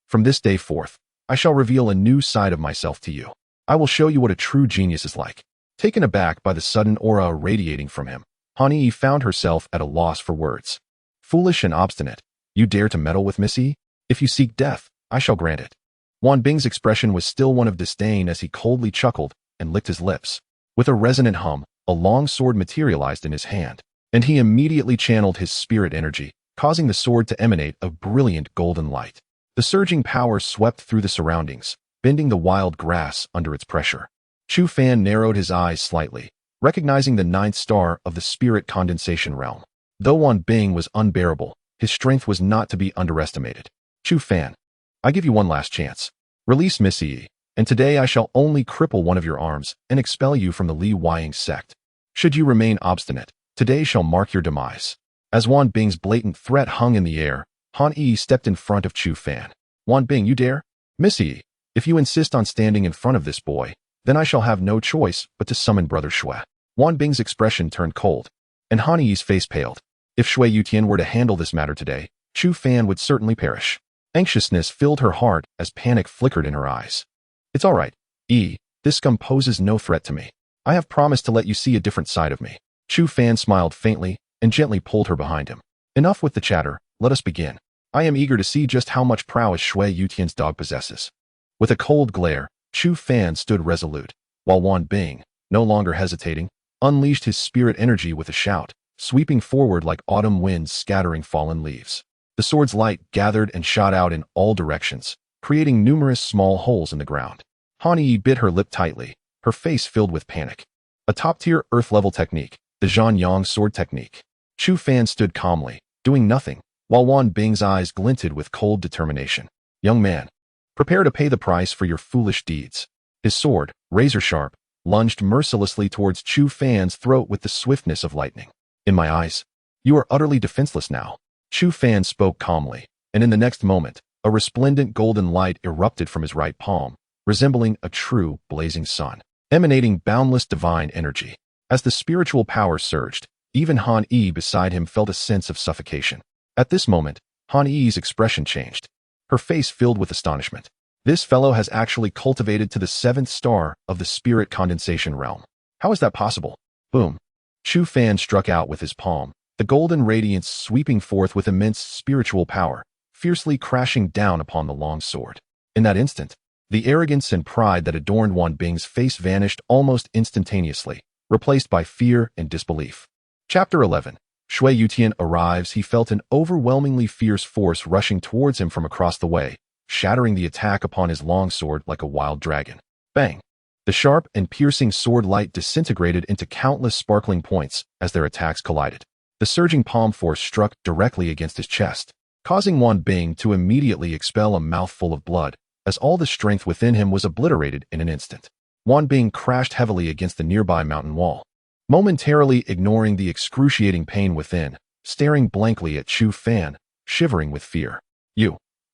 From this day forth, I shall reveal a new side of myself to you. I will show you what a true genius is like." Taken aback by the sudden aura radiating from him, Han Yi found herself at a loss for words. "Foolish and obstinate, you dare to meddle with Miss Yi? If you seek death, I shall grant it." Wan Bing's expression was still one of disdain as he coldly chuckled and licked his lips. With a resonant hum, a long sword materialized in his hand, and he immediately channeled his spirit energy, causing the sword to emanate a brilliant golden light. The surging power swept through the surroundings, bending the wild grass under its pressure. Chu Fan narrowed his eyes slightly, recognizing the ninth star of the spirit condensation realm. Though Wan Bing was unbearable, his strength was not to be underestimated. "Chu Fan, I give you one last chance. Release Miss Yi, and today I shall only cripple one of your arms and expel you from the Li Wying sect. Should you remain obstinate, today shall mark your demise." As Wan Bing's blatant threat hung in the air, Han Yi stepped in front of Chu Fan. "Wan Bing, you dare? Miss Yi, if you insist on standing in front of this boy, then I shall have no choice but to summon Brother Shui." Wan Bing's expression turned cold, and Han Yi's face paled. If Shui Yutian were to handle this matter today, Chu Fan would certainly perish. Anxiousness filled her heart as panic flickered in her eyes. "It's all right, this scum poses no threat to me. I have promised to let you see a different side of me." Chu Fan smiled faintly and gently pulled her behind him. "Enough with the chatter, let us begin. I am eager to see just how much prowess Shui Yutian's dog possesses." With a cold glare, Chu Fan stood resolute, while Wan Bing, no longer hesitating, unleashed his spirit energy with a shout, sweeping forward like autumn winds scattering fallen leaves. The sword's light gathered and shot out in all directions, creating numerous small holes in the ground. Han Yi bit her lip tightly, her face filled with panic. A top-tier earth-level technique, the Zhan Yang sword technique. Chu Fan stood calmly, doing nothing, while Wan Bing's eyes glinted with cold determination. "Young man, prepare to pay the price for your foolish deeds." His sword, razor-sharp, lunged mercilessly towards Chu Fan's throat with the swiftness of lightning. "In my eyes, you are utterly defenseless now." Chu Fan spoke calmly, and in the next moment, a resplendent golden light erupted from his right palm, resembling a true blazing sun, emanating boundless divine energy. As the spiritual power surged, even Han Yi beside him felt a sense of suffocation. At this moment, Han Yi's expression changed. Her face filled with astonishment. This fellow has actually cultivated to the 7th star of the spirit condensation realm. How is that possible? Boom. Chu Fan struck out with his palm, the golden radiance sweeping forth with immense spiritual power, fiercely crashing down upon the long sword. In that instant, the arrogance and pride that adorned Wan Bing's face vanished almost instantaneously, replaced by fear and disbelief. Chapter 11. Shui Yutian arrives. He felt an overwhelmingly fierce force rushing towards him from across the way, shattering the attack upon his longsword like a wild dragon. Bang! The sharp and piercing sword light disintegrated into countless sparkling points as their attacks collided. The surging palm force struck directly against his chest, causing Wan Bing to immediately expel a mouthful of blood, as all the strength within him was obliterated in an instant. Wan Bing crashed heavily against the nearby mountain wall, momentarily ignoring the excruciating pain within, staring blankly at Chu Fan, shivering with fear.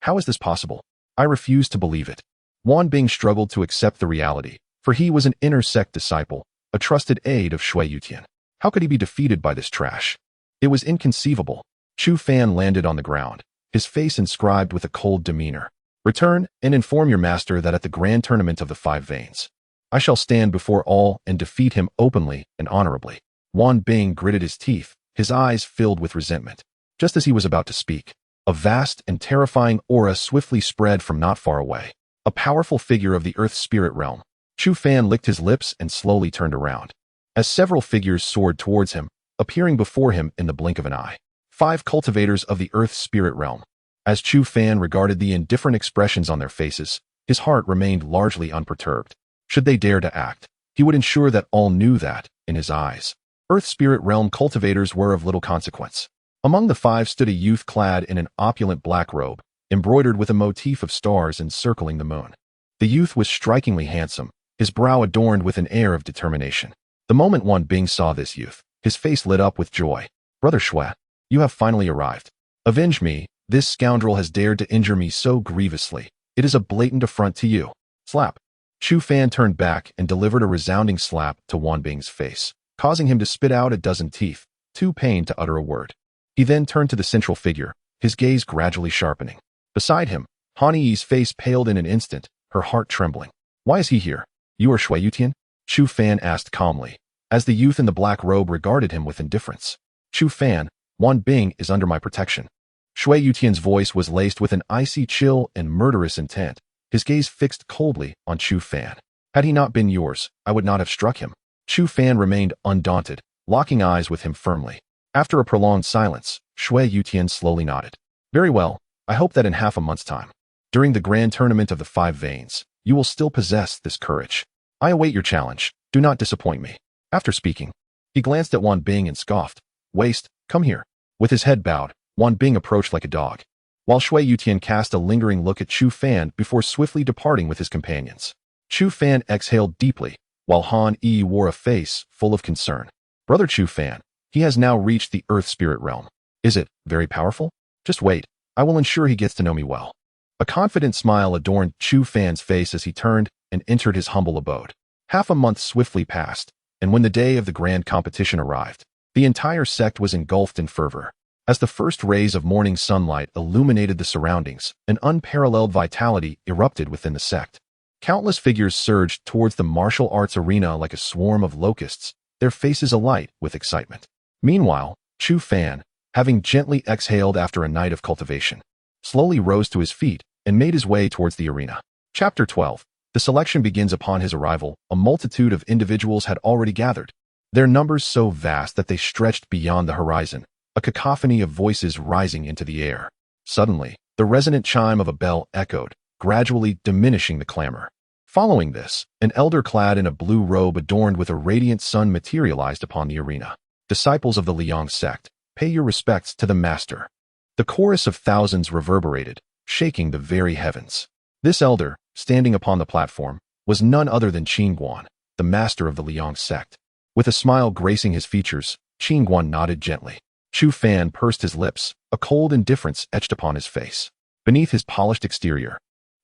How is this possible? I refuse to believe it." Wan Bing struggled to accept the reality, for he was an inner sect disciple, a trusted aide of Shui Yutian. How could he be defeated by this trash? It was inconceivable. Chu Fan landed on the ground, his face inscribed with a cold demeanor. "Return and inform your master that at the grand tournament of the 5 veins, I shall stand before all and defeat him openly and honorably." Wan Bing gritted his teeth, his eyes filled with resentment. Just as he was about to speak, a vast and terrifying aura swiftly spread from not far away. A powerful figure of the earth spirit realm. Chu Fan licked his lips and slowly turned around, as several figures soared towards him, appearing before him in the blink of an eye. 5 cultivators of the earth spirit realm. As Chu Fan regarded the indifferent expressions on their faces, his heart remained largely unperturbed. Should they dare to act, he would ensure that all knew that, in his eyes, Earth Spirit Realm cultivators were of little consequence. Among the five stood a youth clad in an opulent black robe, embroidered with a motif of stars encircling the moon. The youth was strikingly handsome, his brow adorned with an air of determination. The moment Wan Bing saw this youth, his face lit up with joy. "Brother Shui, you have finally arrived. Avenge me, this scoundrel has dared to injure me so grievously. It is a blatant affront to you." Slap. Chu Fan turned back and delivered a resounding slap to Wan Bing's face, causing him to spit out a dozen teeth, too pained to utter a word. He then turned to the central figure, his gaze gradually sharpening. Beside him, Han Yi's face paled in an instant, her heart trembling. "Why is he here? You are Shui Yutian?" Chu Fan asked calmly, as the youth in the black robe regarded him with indifference. "Chu Fan, Wan Bing is under my protection." Shui Yutian's voice was laced with an icy chill and murderous intent, his gaze fixed coldly on Chu Fan. "Had he not been yours, I would not have struck him." Chu Fan remained undaunted, locking eyes with him firmly. After a prolonged silence, Shui Yutian slowly nodded. "Very well, I hope that in half a month's time, during the grand tournament of the Five Veins, you will still possess this courage. I await your challenge. Do not disappoint me." After speaking, he glanced at Wan Bing and scoffed. "Waste, come here." With his head bowed, Wan Bing approached like a dog, while Shui Yutian cast a lingering look at Chu Fan before swiftly departing with his companions. Chu Fan exhaled deeply, while Han Yi wore a face full of concern. "Brother Chu Fan, he has now reached the Earth Spirit Realm. Is it very powerful? Just wait, I will ensure he gets to know me well." A confident smile adorned Chu Fan's face as he turned and entered his humble abode. Half a month swiftly passed, and when the day of the grand competition arrived, the entire sect was engulfed in fervor. As the first rays of morning sunlight illuminated the surroundings, an unparalleled vitality erupted within the sect. Countless figures surged towards the martial arts arena like a swarm of locusts, their faces alight with excitement. Meanwhile, Chu Fan, having gently exhaled after a night of cultivation, slowly rose to his feet and made his way towards the arena. Chapter 12. The selection begins upon his arrival. A multitude of individuals had already gathered, their numbers so vast that they stretched beyond the horizon, a cacophony of voices rising into the air. Suddenly, the resonant chime of a bell echoed, gradually diminishing the clamor. Following this, an elder clad in a blue robe adorned with a radiant sun materialized upon the arena. "Disciples of the Liang sect, pay your respects to the master." The chorus of thousands reverberated, shaking the very heavens. This elder, standing upon the platform, was none other than Qin Guan, the master of the Liang sect. With a smile gracing his features, Qin Guan nodded gently. Chu Fan pursed his lips, a cold indifference etched upon his face. Beneath his polished exterior,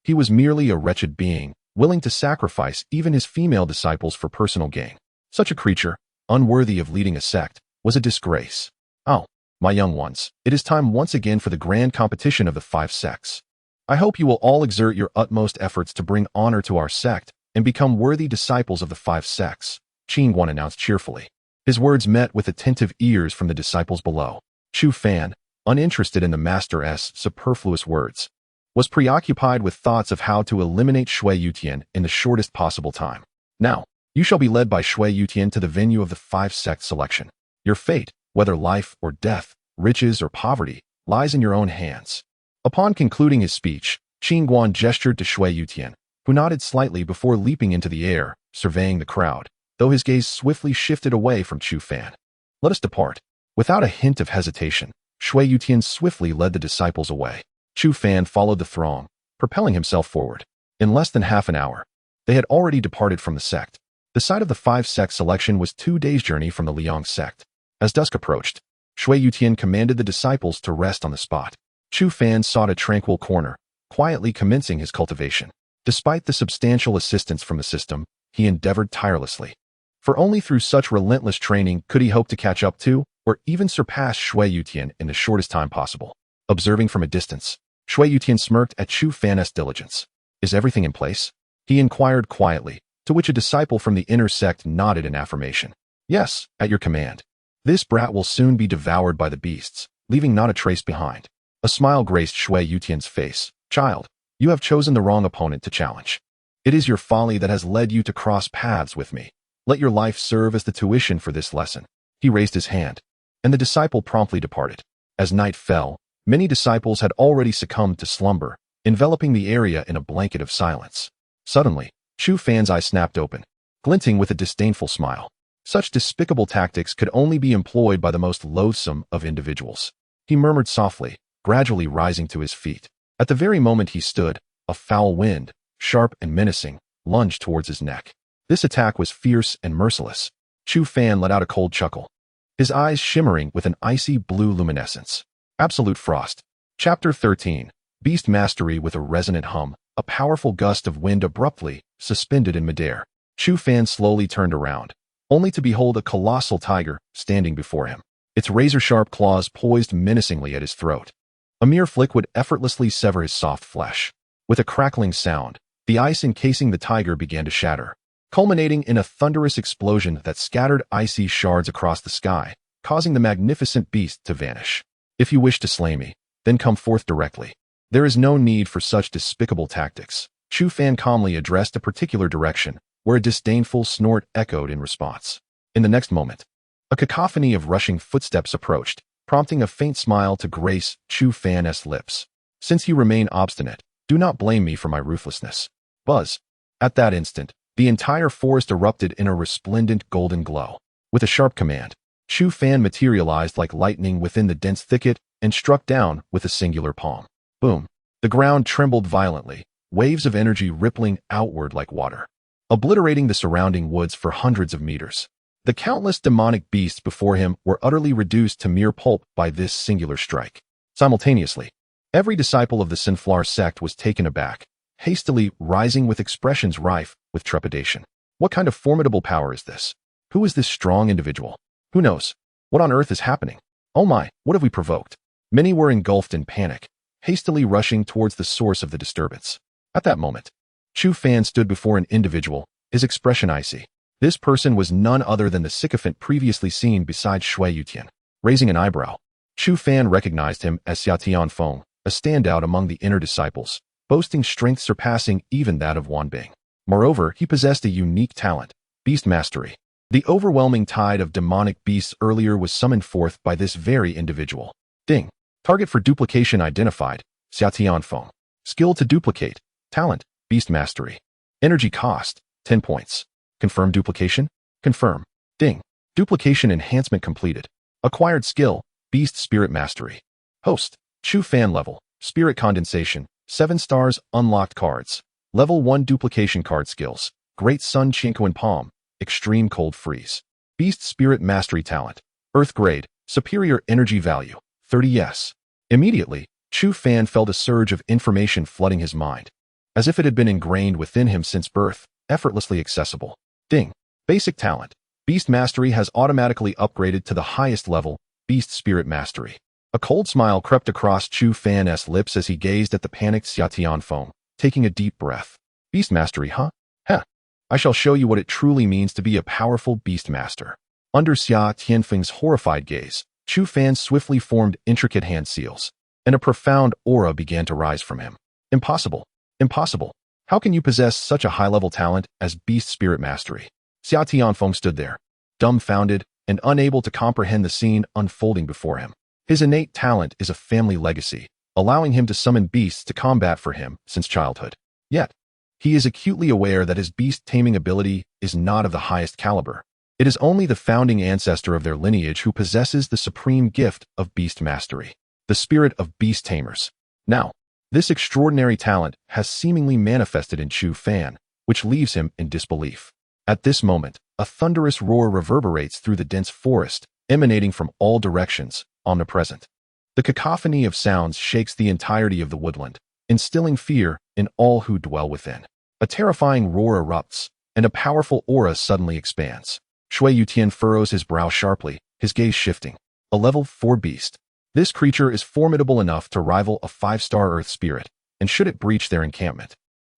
he was merely a wretched being, willing to sacrifice even his female disciples for personal gain. Such a creature, unworthy of leading a sect, was a disgrace. "Oh, my young ones, it is time once again for the grand competition of the five sects. I hope you will all exert your utmost efforts to bring honor to our sect and become worthy disciples of the five sects," Qin Guan announced cheerfully. His words met with attentive ears from the disciples below. Chu Fan, uninterested in the master's superfluous words, was preoccupied with thoughts of how to eliminate Shui Yutian in the shortest possible time. "Now, you shall be led by Shui Yutian to the venue of the five sect selection. Your fate, whether life or death, riches or poverty, lies in your own hands." Upon concluding his speech, Qin Guan gestured to Shui Yutian, who nodded slightly before leaping into the air, surveying the crowd, though his gaze swiftly shifted away from Chu Fan. "Let us depart." Without a hint of hesitation, Shui Yutian swiftly led the disciples away. Chu Fan followed the throng, propelling himself forward. In less than half an hour, they had already departed from the sect. The site of the five sect selection was 2 days' journey from the Liang sect. As dusk approached, Shui Yutian commanded the disciples to rest on the spot. Chu Fan sought a tranquil corner, quietly commencing his cultivation. Despite the substantial assistance from the system, he endeavored tirelessly. For only through such relentless training could he hope to catch up to, or even surpass Shui Yutian in the shortest time possible. Observing from a distance, Shui Yutian smirked at Chu Fan's diligence. "Is everything in place?" he inquired quietly, to which a disciple from the inner sect nodded in affirmation. "Yes, at your command. This brat will soon be devoured by the beasts, leaving not a trace behind." A smile graced Shui Yutian's face. "Child, you have chosen the wrong opponent to challenge. It is your folly that has led you to cross paths with me. Let your life serve as the tuition for this lesson." He raised his hand, and the disciple promptly departed. As night fell, many disciples had already succumbed to slumber, enveloping the area in a blanket of silence. Suddenly, Chu Fan's eyes snapped open, glinting with a disdainful smile. Such despicable tactics could only be employed by the most loathsome of individuals. He murmured softly, gradually rising to his feet. At the very moment he stood, a foul wind, sharp and menacing, lunged towards his neck. This attack was fierce and merciless. Chu Fan let out a cold chuckle, his eyes shimmering with an icy blue luminescence. Absolute frost. Chapter 13. Beast Mastery. With a resonant hum, a powerful gust of wind abruptly suspended in midair. Chu Fan slowly turned around, only to behold a colossal tiger standing before him, its razor-sharp claws poised menacingly at his throat. A mere flick would effortlessly sever his soft flesh. With a crackling sound, the ice encasing the tiger began to shatter, culminating in a thunderous explosion that scattered icy shards across the sky, causing the magnificent beast to vanish. If you wish to slay me, then come forth directly. There is no need for such despicable tactics. Chu Fan calmly addressed a particular direction, where a disdainful snort echoed in response. In the next moment, a cacophony of rushing footsteps approached, prompting a faint smile to grace Chu Fan's lips. Since you remain obstinate, do not blame me for my ruthlessness. Buzz. At that instant, the entire forest erupted in a resplendent golden glow. With a sharp command, Chu Fan materialized like lightning within the dense thicket and struck down with a singular palm. Boom. The ground trembled violently, waves of energy rippling outward like water, obliterating the surrounding woods for hundreds of meters. The countless demonic beasts before him were utterly reduced to mere pulp by this singular strike. Simultaneously, every disciple of the Sinflar sect was taken aback, hastily rising with expressions rife with trepidation. What kind of formidable power is this? Who is this strong individual? Who knows? What on earth is happening? Oh my, what have we provoked? Many were engulfed in panic, hastily rushing towards the source of the disturbance. At that moment, Chu Fan stood before an individual, his expression icy. This person was none other than the sycophant previously seen beside Shui Yutian. Raising an eyebrow, Chu Fan recognized him as Xia Tianfeng, a standout among the inner disciples, boasting strength surpassing even that of Wan Bing. Moreover, he possessed a unique talent, beast mastery. The overwhelming tide of demonic beasts earlier was summoned forth by this very individual. Ding. Target for duplication identified, Xia Tianfeng. Skill to duplicate. Talent, beast mastery. Energy cost, 10 points. Confirm duplication? Confirm. Ding. Duplication enhancement completed. Acquired skill, beast spirit mastery. Host, Chu Fan level, spirit condensation, 7 stars, unlocked cards. Level 1 duplication card skills, Great Sun Chinquan Palm, extreme cold freeze. Beast spirit mastery talent, earth grade, superior energy value, 30 yes. Immediately, Chu Fan felt a surge of information flooding his mind, as if it had been ingrained within him since birth, effortlessly accessible. Ding. Basic talent. Beast mastery has automatically upgraded to the highest level, beast spirit mastery. A cold smile crept across Chu Fan's lips as he gazed at the panicked Xia Tianfeng, taking a deep breath. Beast mastery, huh? Heh. I shall show you what it truly means to be a powerful beast master. Under Xia Tianfeng's horrified gaze, Chu Fan swiftly formed intricate hand seals, and a profound aura began to rise from him. Impossible. Impossible. How can you possess such a high-level talent as beast spirit mastery? Xia Tianfeng stood there, dumbfounded and unable to comprehend the scene unfolding before him. His innate talent is a family legacy, allowing him to summon beasts to combat for him since childhood. Yet, he is acutely aware that his beast-taming ability is not of the highest caliber. It is only the founding ancestor of their lineage who possesses the supreme gift of beast mastery, the spirit of beast tamers. Now, this extraordinary talent has seemingly manifested in Chu Fan, which leaves him in disbelief. At this moment, a thunderous roar reverberates through the dense forest, emanating from all directions, omnipresent. The cacophony of sounds shakes the entirety of the woodland, instilling fear in all who dwell within. A terrifying roar erupts, and a powerful aura suddenly expands. Shui Yutian furrows his brow sharply, his gaze shifting. A level 4 beast. This creature is formidable enough to rival a 5-star earth spirit, and should it breach their encampment,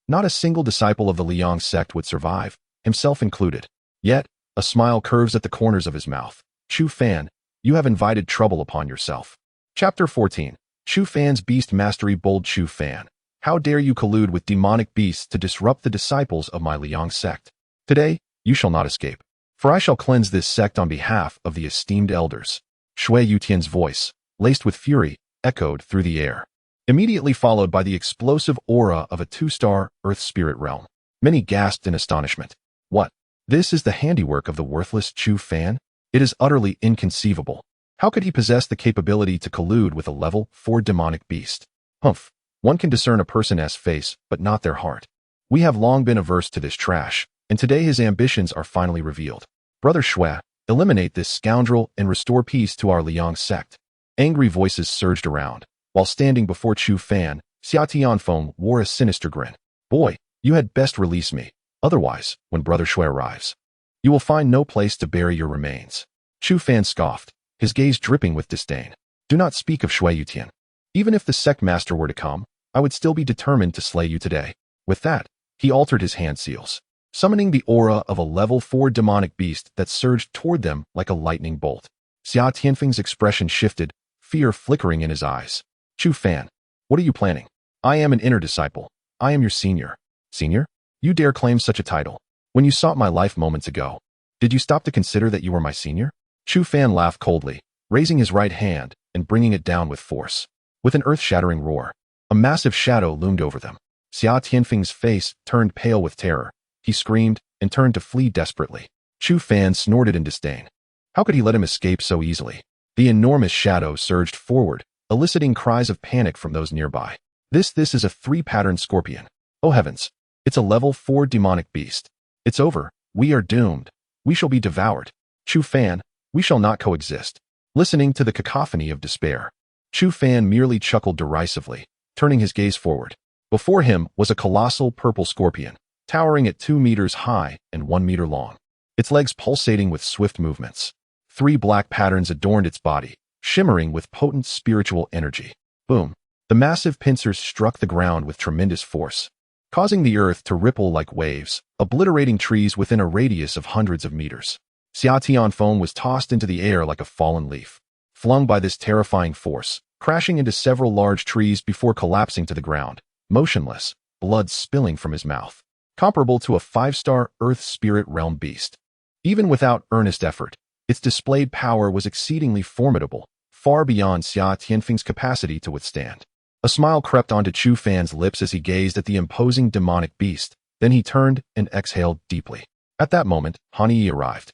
not a single disciple of the Liang sect would survive, himself included. Yet, a smile curves at the corners of his mouth. Chu Fan, you have invited trouble upon yourself. Chapter 14. Chu Fan's Beast Mastery. Bold Chu Fan, how dare you collude with demonic beasts to disrupt the disciples of my Liang sect? Today, you shall not escape, for I shall cleanse this sect on behalf of the esteemed elders. Shui Yutian's voice, laced with fury, echoed through the air. immediately followed by the explosive aura of a 2-star Earth Spirit realm. Many gasped in astonishment. What? This is the handiwork of the worthless Chu Fan? It is utterly inconceivable. How could he possess the capability to collude with a level 4 demonic beast? Humph. One can discern a person's face, but not their heart. We have long been averse to this trash, and today his ambitions are finally revealed. Brother Shui, eliminate this scoundrel and restore peace to our Liang sect. Angry voices surged around. While standing before Chu Fan, Xia Tianfeng wore a sinister grin. Boy, you had best release me. Otherwise, when Brother Shui arrives, you will find no place to bury your remains. Chu Fan scoffed, his gaze dripping with disdain. Do not speak of Shui Yutian. Even if the sect master were to come, I would still be determined to slay you today. With that, he altered his hand seals, summoning the aura of a level 4 demonic beast that surged toward them like a lightning bolt. Xia Tianfeng's expression shifted, fear flickering in his eyes. Chu Fan, what are you planning? I am an inner disciple. I am your senior. Senior? You dare claim such a title? When you sought my life moments ago, did you stop to consider that you were my senior? Chu Fan laughed coldly, raising his right hand and bringing it down with force. With an earth-shattering roar, a massive shadow loomed over them. Xia Tianfeng's face turned pale with terror. He screamed and turned to flee desperately. Chu Fan snorted in disdain. How could he let him escape so easily? The enormous shadow surged forward, eliciting cries of panic from those nearby. This is a 3-patterned scorpion. Oh heavens! It's a level 4 demonic beast. It's over. We are doomed. We shall be devoured. Chu Fan, we shall not coexist. Listening to the cacophony of despair, Chu Fan merely chuckled derisively, turning his gaze forward. Before him was a colossal purple scorpion, towering at 2 meters high and 1 meter long, its legs pulsating with swift movements. 3 black patterns adorned its body, shimmering with potent spiritual energy. Boom! The massive pincers struck the ground with tremendous force, causing the earth to ripple like waves, obliterating trees within a radius of hundreds of meters. Xia Tianfeng was tossed into the air like a fallen leaf, flung by this terrifying force, crashing into several large trees before collapsing to the ground, motionless, blood spilling from his mouth, comparable to a 5-star Earth Spirit Realm beast. Even without earnest effort, its displayed power was exceedingly formidable, far beyond Xia Tianfeng's capacity to withstand. A smile crept onto Chu Fan's lips as he gazed at the imposing demonic beast, then he turned and exhaled deeply. At that moment, Han Yi arrived,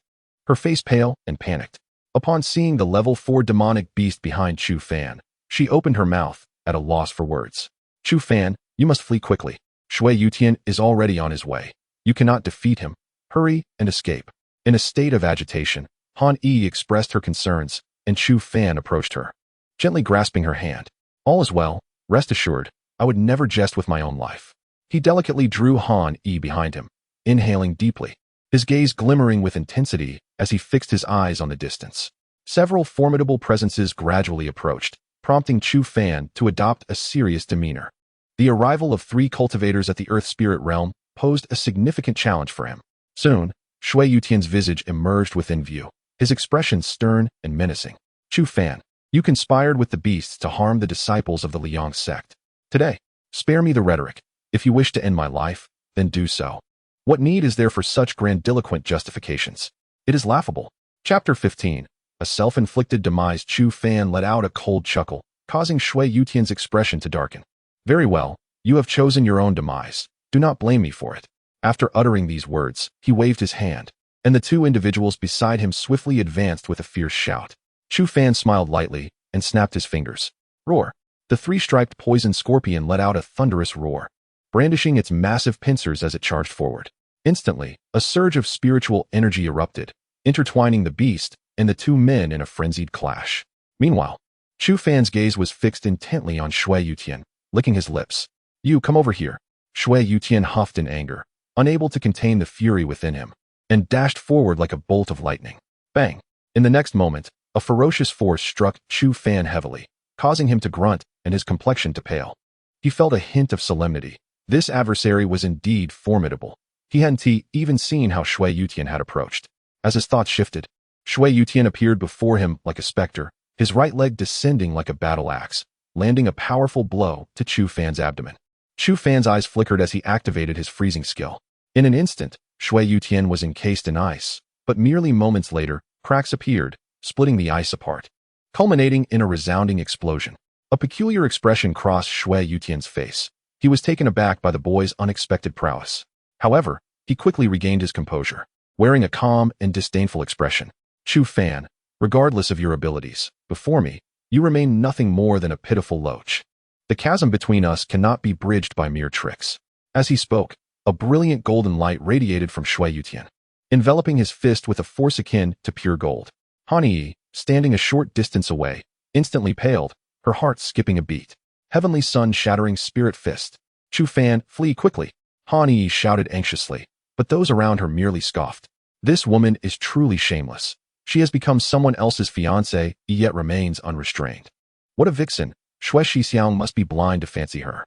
her face pale and panicked. Upon seeing the level 4 demonic beast behind Chu Fan, she opened her mouth, at a loss for words. Chu Fan, you must flee quickly. Shui Yutian is already on his way. You cannot defeat him. Hurry and escape. In a state of agitation, Han Yi expressed her concerns, and Chu Fan approached her, gently grasping her hand. All is well. Rest assured, I would never jest with my own life. He delicately drew Han Yi behind him, inhaling deeply, his gaze glimmering with intensity as he fixed his eyes on the distance. Several formidable presences gradually approached, prompting Chu Fan to adopt a serious demeanor. The arrival of 3 cultivators at the Earth Spirit Realm posed a significant challenge for him. Soon, Shui Yutian's visage emerged within view, his expression stern and menacing. Chu Fan, you conspired with the beasts to harm the disciples of the Liang sect. Today, spare me the rhetoric. If you wish to end my life, then do so. What need is there for such grandiloquent justifications? It is laughable. Chapter 15. A self-inflicted demise. Chu Fan let out a cold chuckle, causing Shui Yutian's expression to darken. Very well, you have chosen your own demise. Do not blame me for it. After uttering these words, he waved his hand, and the 2 individuals beside him swiftly advanced with a fierce shout. Chu Fan smiled lightly and snapped his fingers. Roar! The 3-striped poison scorpion let out a thunderous roar, brandishing its massive pincers as it charged forward. Instantly, a surge of spiritual energy erupted, intertwining the beast and the 2 men in a frenzied clash. Meanwhile, Chu Fan's gaze was fixed intently on Shui Yutian, licking his lips. You, come over here. Shui Yutian huffed in anger, unable to contain the fury within him, and dashed forward like a bolt of lightning. Bang! In the next moment, a ferocious force struck Chu Fan heavily, causing him to grunt and his complexion to pale. He felt a hint of solemnity. This adversary was indeed formidable. He hadn't even seen how Shui Yutian had approached. As his thoughts shifted, Shui Yutian appeared before him like a specter, his right leg descending like a battle axe, landing a powerful blow to Chu Fan's abdomen. Chu Fan's eyes flickered as he activated his freezing skill. In an instant, Shui Yutian was encased in ice, but merely moments later, cracks appeared, splitting the ice apart, culminating in a resounding explosion. A peculiar expression crossed Shui Yutian's face. He was taken aback by the boy's unexpected prowess. However, he quickly regained his composure, wearing a calm and disdainful expression. Chu Fan, regardless of your abilities, before me, you remain nothing more than a pitiful loach. The chasm between us cannot be bridged by mere tricks. As he spoke, a brilliant golden light radiated from Shui Yutian, enveloping his fist with a force akin to pure gold. Han Yi, standing a short distance away, instantly paled, her heart skipping a beat. Heavenly sun-shattering spirit fist. Chu Fan, flee quickly. Han Yi shouted anxiously, but those around her merely scoffed. This woman is truly shameless. She has become someone else's fiancé, yet remains unrestrained. What a vixen. Shui Shixiang must be blind to fancy her.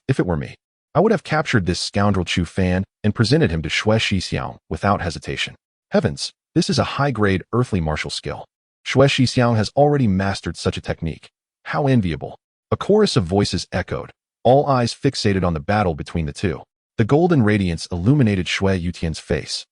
If it were me, I would have captured this scoundrel Chu Fan and presented him to Shui Shixiang without hesitation. Heavens, this is a high-grade earthly martial skill. Shui Shixiang has already mastered such a technique. How enviable. A chorus of voices echoed, all eyes fixated on the battle between the two. The golden radiance illuminated Shui Yutian's face,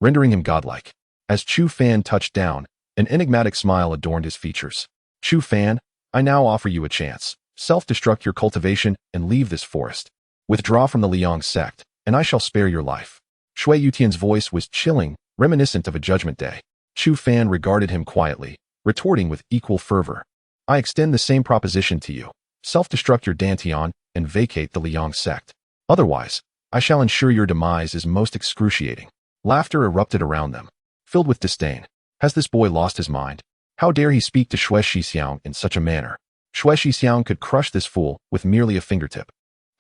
rendering him godlike. As Chu Fan touched down, an enigmatic smile adorned his features. Chu Fan, I now offer you a chance. Self-destruct your cultivation and leave this forest. Withdraw from the Liang sect, and I shall spare your life. Shui Yutian's voice was chilling, reminiscent of a judgment day. Chu Fan regarded him quietly, retorting with equal fervor. I extend the same proposition to you. Self-destruct your Dantian and vacate the Liang sect. Otherwise, I shall ensure your demise is most excruciating. Laughter erupted around them, filled with disdain. Has this boy lost his mind? How dare he speak to Shui Shixiang in such a manner? Shui Shixiang could crush this fool with merely a fingertip.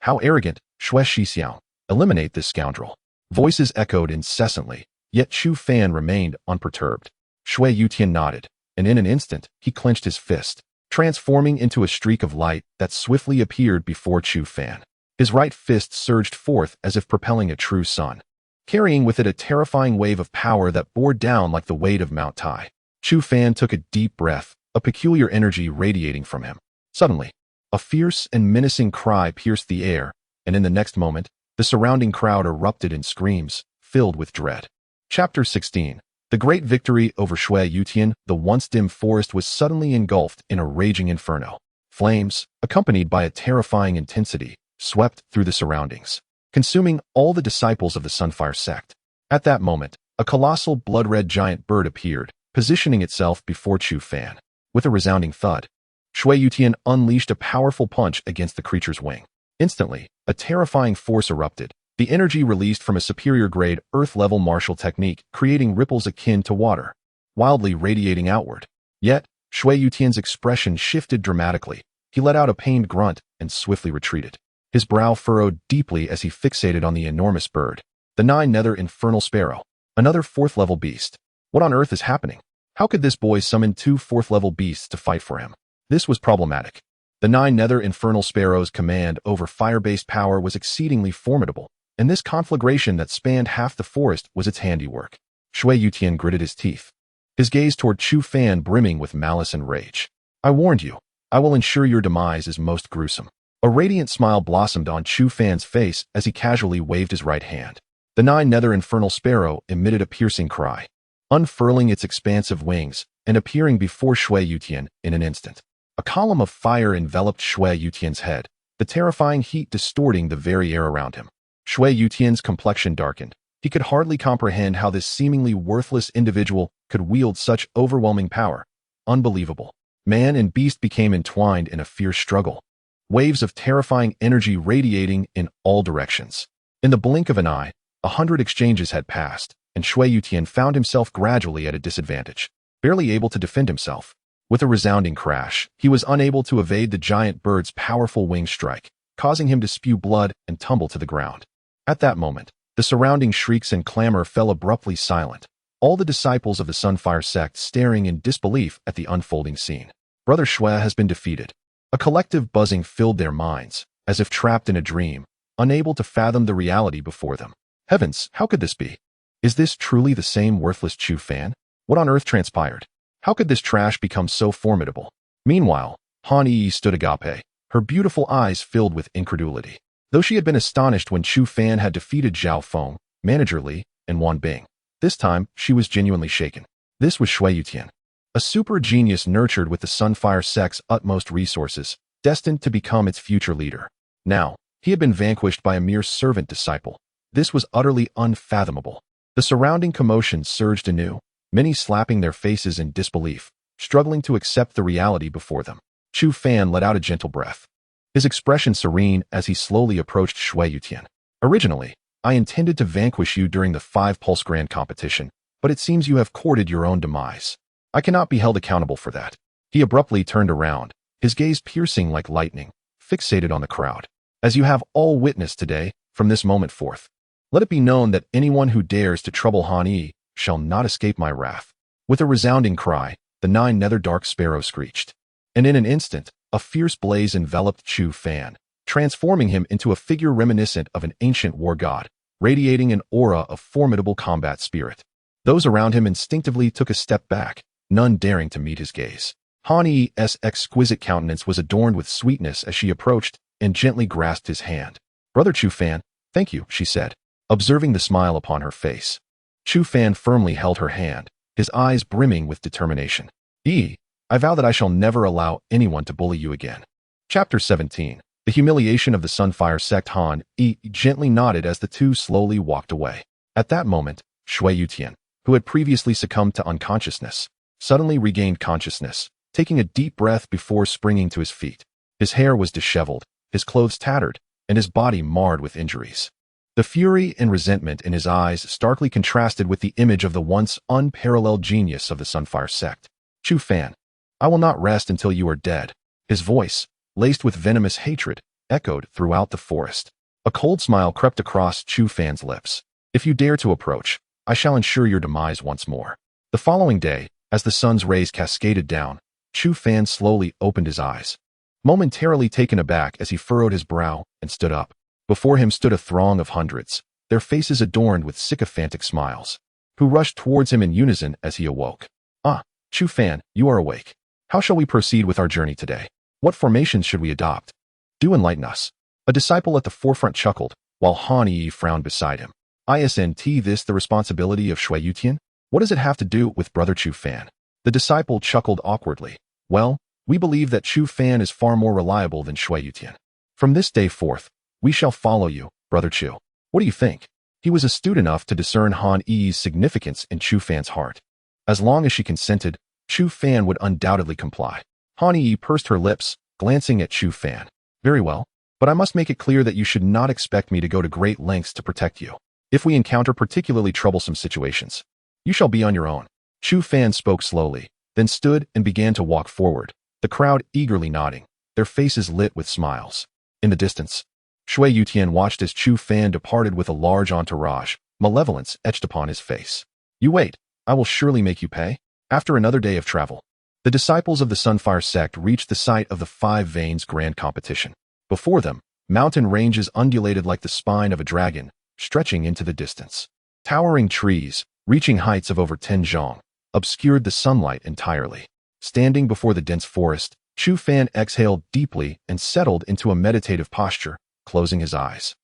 How arrogant, Shui Shixiang. Eliminate this scoundrel. Voices echoed incessantly, yet Chu Fan remained unperturbed. Shui Yutian nodded, and in an instant, he clenched his fist, transforming into a streak of light that swiftly appeared before Chu Fan. His right fist surged forth as if propelling a true sun, carrying with it a terrifying wave of power that bore down like the weight of Mount Tai. Chu Fan took a deep breath, a peculiar energy radiating from him. Suddenly, a fierce and menacing cry pierced the air, and in the next moment, the surrounding crowd erupted in screams, filled with dread. Chapter 16. The great victory over Shui Yutian. The once dim forest was suddenly engulfed in a raging inferno. Flames, accompanied by a terrifying intensity, swept through the surroundings, consuming all the disciples of the Sunfire sect. At that moment, a colossal blood-red giant bird appeared, positioning itself before Chu Fan. With a resounding thud, Shui Yutian unleashed a powerful punch against the creature's wing. Instantly, a terrifying force erupted, the energy released from a superior-grade Earth-level martial technique creating ripples akin to water, wildly radiating outward. Yet, Shui Yutian's expression shifted dramatically. He let out a pained grunt and swiftly retreated. His brow furrowed deeply as he fixated on the enormous bird, the nine-nether infernal sparrow, another fourth-level beast. What on earth is happening? How could this boy summon two fourth-level beasts to fight for him? This was problematic. The nine-nether infernal sparrow's command over fire-based power was exceedingly formidable, and this conflagration that spanned half the forest was its handiwork. Shui Yutian gritted his teeth, his gaze toward Chu Fan brimming with malice and rage. I warned you. I will ensure your demise is most gruesome. A radiant smile blossomed on Chu Fan's face as he casually waved his right hand. The nine-nether infernal sparrow emitted a piercing cry, unfurling its expansive wings and appearing before Shui Yutian in an instant. A column of fire enveloped Shui Yutian's head, the terrifying heat distorting the very air around him. Shui Yutian's complexion darkened. He could hardly comprehend how this seemingly worthless individual could wield such overwhelming power. Unbelievable. Man and beast became entwined in a fierce struggle, waves of terrifying energy radiating in all directions. In the blink of an eye, 100 exchanges had passed, and Shui Yutian found himself gradually at a disadvantage, barely able to defend himself. With a resounding crash, he was unable to evade the giant bird's powerful wing strike, causing him to spew blood and tumble to the ground. At that moment, the surrounding shrieks and clamor fell abruptly silent, all the disciples of the Sunfire sect staring in disbelief at the unfolding scene. Brother Shui has been defeated. A collective buzzing filled their minds, as if trapped in a dream, unable to fathom the reality before them. Heavens, how could this be? Is this truly the same worthless Chu Fan? What on earth transpired? How could this trash become so formidable? Meanwhile, Han Yi stood agape, her beautiful eyes filled with incredulity. Though she had been astonished when Chu Fan had defeated Zhao Feng, Manager Li, and Wan Bing, this time she was genuinely shaken. This was Shui Yutian, a super genius nurtured with the Sunfire sect's utmost resources, destined to become its future leader. Now, he had been vanquished by a mere servant disciple. This was utterly unfathomable. The surrounding commotion surged anew, many slapping their faces in disbelief, struggling to accept the reality before them. Chu Fan let out a gentle breath, his expression serene as he slowly approached Shui Yutian. Originally, I intended to vanquish you during the 5-Pulse Grand competition, but it seems you have courted your own demise. I cannot be held accountable for that. He abruptly turned around, his gaze piercing like lightning, fixated on the crowd. As you have all witnessed today, from this moment forth, let it be known that anyone who dares to trouble Han Yi shall not escape my wrath. With a resounding cry, the 9 nether dark sparrows screeched. And in an instant, a fierce blaze enveloped Chu Fan, transforming him into a figure reminiscent of an ancient war god, radiating an aura of formidable combat spirit. Those around him instinctively took a step back, none daring to meet his gaze. Han Yi's exquisite countenance was adorned with sweetness as she approached and gently grasped his hand. "Brother Chu Fan, thank you," she said, observing the smile upon her face. Chu Fan firmly held her hand, his eyes brimming with determination. I vow that I shall never allow anyone to bully you again." Chapter 17. The humiliation of the Sunfire sect. Han Yi gently nodded as the two slowly walked away. At that moment, Shui Yutian, who had previously succumbed to unconsciousness, suddenly regained consciousness, taking a deep breath before springing to his feet. His hair was disheveled, his clothes tattered, and his body marred with injuries. The fury and resentment in his eyes starkly contrasted with the image of the once unparalleled genius of the Sunfire sect. "Chu Fan, I will not rest until you are dead." His voice, laced with venomous hatred, echoed throughout the forest. A cold smile crept across Chu Fan's lips. "If you dare to approach, I shall ensure your demise once more." The following day, as the sun's rays cascaded down, Chu Fan slowly opened his eyes, momentarily taken aback as he furrowed his brow and stood up. Before him stood a throng of hundreds, their faces adorned with sycophantic smiles, who rushed towards him in unison as he awoke. "Ah, Chu Fan, you are awake. How shall we proceed with our journey today? What formations should we adopt? Do enlighten us." A disciple at the forefront chuckled, while Han Yi frowned beside him. "Isn't this the responsibility of Shui Yutian? What does it have to do with Brother Chu Fan?" The disciple chuckled awkwardly. "Well, we believe that Chu Fan is far more reliable than Shui Yutian. From this day forth, we shall follow you, Brother Chu. What do you think?" He was astute enough to discern Han Yi's significance in Chu Fan's heart. As long as she consented, Chu Fan would undoubtedly comply. Han Yi pursed her lips, glancing at Chu Fan. "Very well, but I must make it clear that you should not expect me to go to great lengths to protect you. If we encounter particularly troublesome situations, you shall be on your own." Chu Fan spoke slowly, then stood and began to walk forward, the crowd eagerly nodding, their faces lit with smiles. In the distance, Shui Yutian watched as Chu Fan departed with a large entourage, malevolence etched upon his face. "You wait, I will surely make you pay." After another day of travel, the disciples of the Sunfire sect reached the site of the 5 Veins Grand competition. Before them, mountain ranges undulated like the spine of a dragon, stretching into the distance. Towering trees, reaching heights of over 10 zhong, obscured the sunlight entirely. Standing before the dense forest, Chu Fan exhaled deeply and settled into a meditative posture, closing his eyes.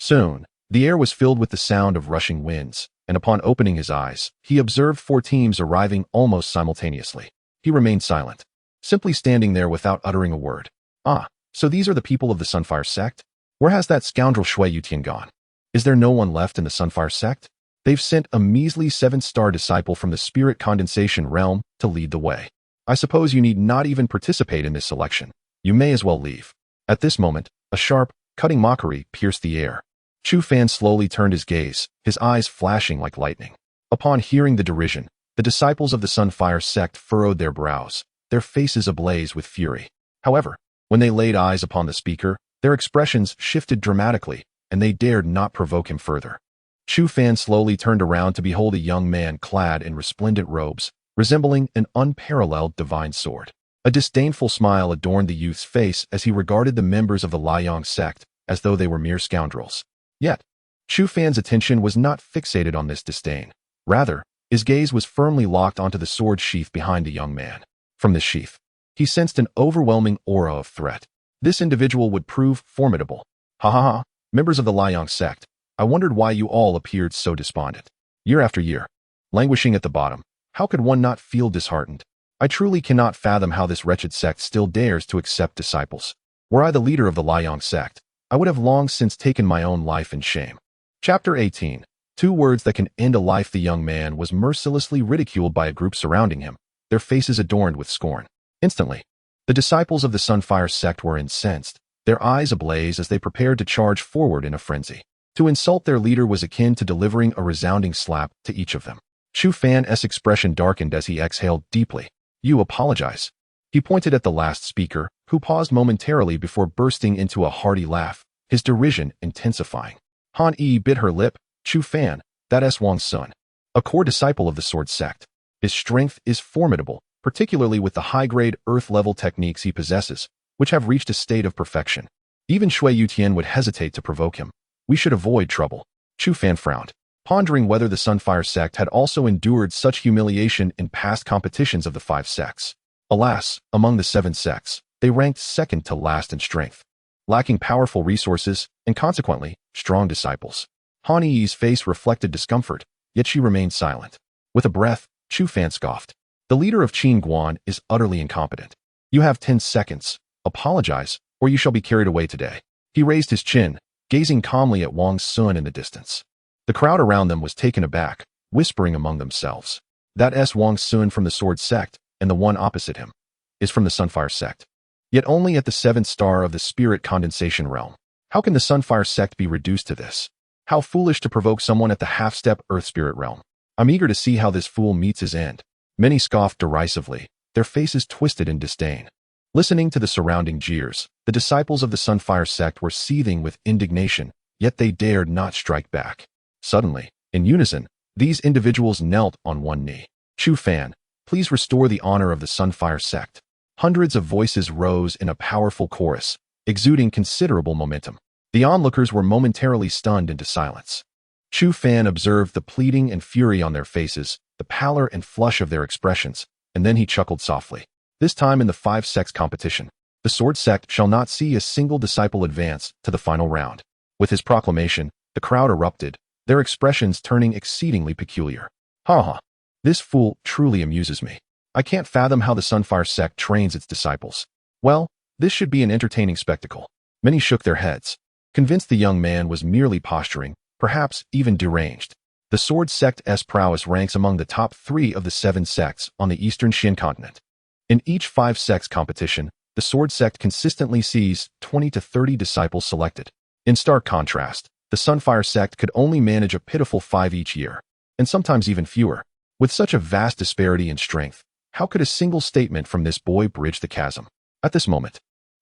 Soon, the air was filled with the sound of rushing winds, and upon opening his eyes, he observed 4 teams arriving almost simultaneously. He remained silent, simply standing there without uttering a word. "Ah, so these are the people of the Sunfire sect? Where has that scoundrel Shui Yutian gone? Is there no one left in the Sunfire sect? They've sent a measly 7-star disciple from the spirit condensation realm to lead the way. I suppose you need not even participate in this selection. You may as well leave." At this moment, a sharp, cutting mockery pierced the air. Chu Fan slowly turned his gaze, his eyes flashing like lightning. Upon hearing the derision, the disciples of the Sunfire sect furrowed their brows, their faces ablaze with fury. However, when they laid eyes upon the speaker, their expressions shifted dramatically, and they dared not provoke him further. Chu Fan slowly turned around to behold a young man clad in resplendent robes, resembling an unparalleled divine sword. A disdainful smile adorned the youth's face as he regarded the members of the Liang sect as though they were mere scoundrels. Yet, Chu Fan's attention was not fixated on this disdain. Rather, his gaze was firmly locked onto the sword sheath behind the young man. From this sheath, he sensed an overwhelming aura of threat. This individual would prove formidable. "Ha ha ha, members of the Liang sect, I wondered why you all appeared so despondent. Year after year, languishing at the bottom, how could one not feel disheartened? I truly cannot fathom how this wretched sect still dares to accept disciples. Were I the leader of the Liang sect, I would have long since taken my own life in shame. Chapter 18. 2 words that can end a life. The young man was mercilessly ridiculed by a group surrounding him, their faces adorned with scorn. Instantly, the disciples of the Sunfire sect were incensed, their eyes ablaze as they prepared to charge forward in a frenzy. To insult their leader was akin to delivering a resounding slap to each of them. Chu Fan's expression darkened as he exhaled deeply. You apologize. He pointed at the last speaker, who paused momentarily before bursting into a hearty laugh, his derision intensifying. Han Yi bit her lip. Chu Fan, that's Wang's son, a core disciple of the Sword sect. His strength is formidable, particularly with the high-grade earth-level techniques he possesses, which have reached a state of perfection. Even Shui Yutian would hesitate to provoke him. We should avoid trouble. Chu Fan frowned, pondering whether the Sunfire sect had also endured such humiliation in past competitions of the 5 sects. Alas, among the 7 sects, they ranked second to last in strength, lacking powerful resources and consequently strong disciples. Han Yi's face reflected discomfort, yet she remained silent. With a breath, Chu Fan scoffed. The leader of Qin Guan is utterly incompetent. You have 10 seconds. Apologize, or you shall be carried away today. He raised his chin, gazing calmly at Wang's son in the distance. The crowd around them was taken aback, whispering among themselves. That's Wang's son from the Sword sect, and the one opposite him is from the Sunfire sect. Yet only at the 7th star of the Spirit Condensation realm. How can the Sunfire sect be reduced to this? How foolish to provoke someone at the half-step Earth Spirit realm. I'm eager to see how this fool meets his end. Many scoffed derisively, their faces twisted in disdain. Listening to the surrounding jeers, the disciples of the Sunfire sect were seething with indignation, yet they dared not strike back. Suddenly, in unison, these individuals knelt on one knee. Chu Fan, please restore the honor of the Sunfire sect. Hundreds of voices rose in a powerful chorus, exuding considerable momentum. The onlookers were momentarily stunned into silence. Chu Fan observed the pleading and fury on their faces, the pallor and flush of their expressions, and then he chuckled softly. This time in the 5 sects competition, the Sword sect shall not see a single disciple advance to the final round. With his proclamation, the crowd erupted, their expressions turning exceedingly peculiar. Ha ha. This fool truly amuses me. I can't fathom how the Sunfire sect trains its disciples. Well, this should be an entertaining spectacle. Many shook their heads, convinced the young man was merely posturing, perhaps even deranged. The Sword sect's prowess ranks among the top 3 of the 7 sects on the eastern Xin continent. In each 5 sects competition, the Sword sect consistently sees 20 to 30 disciples selected. In stark contrast, the Sunfire sect could only manage a pitiful 5 each year, and sometimes even fewer. With such a vast disparity in strength, how could a single statement from this boy bridge the chasm? At this moment,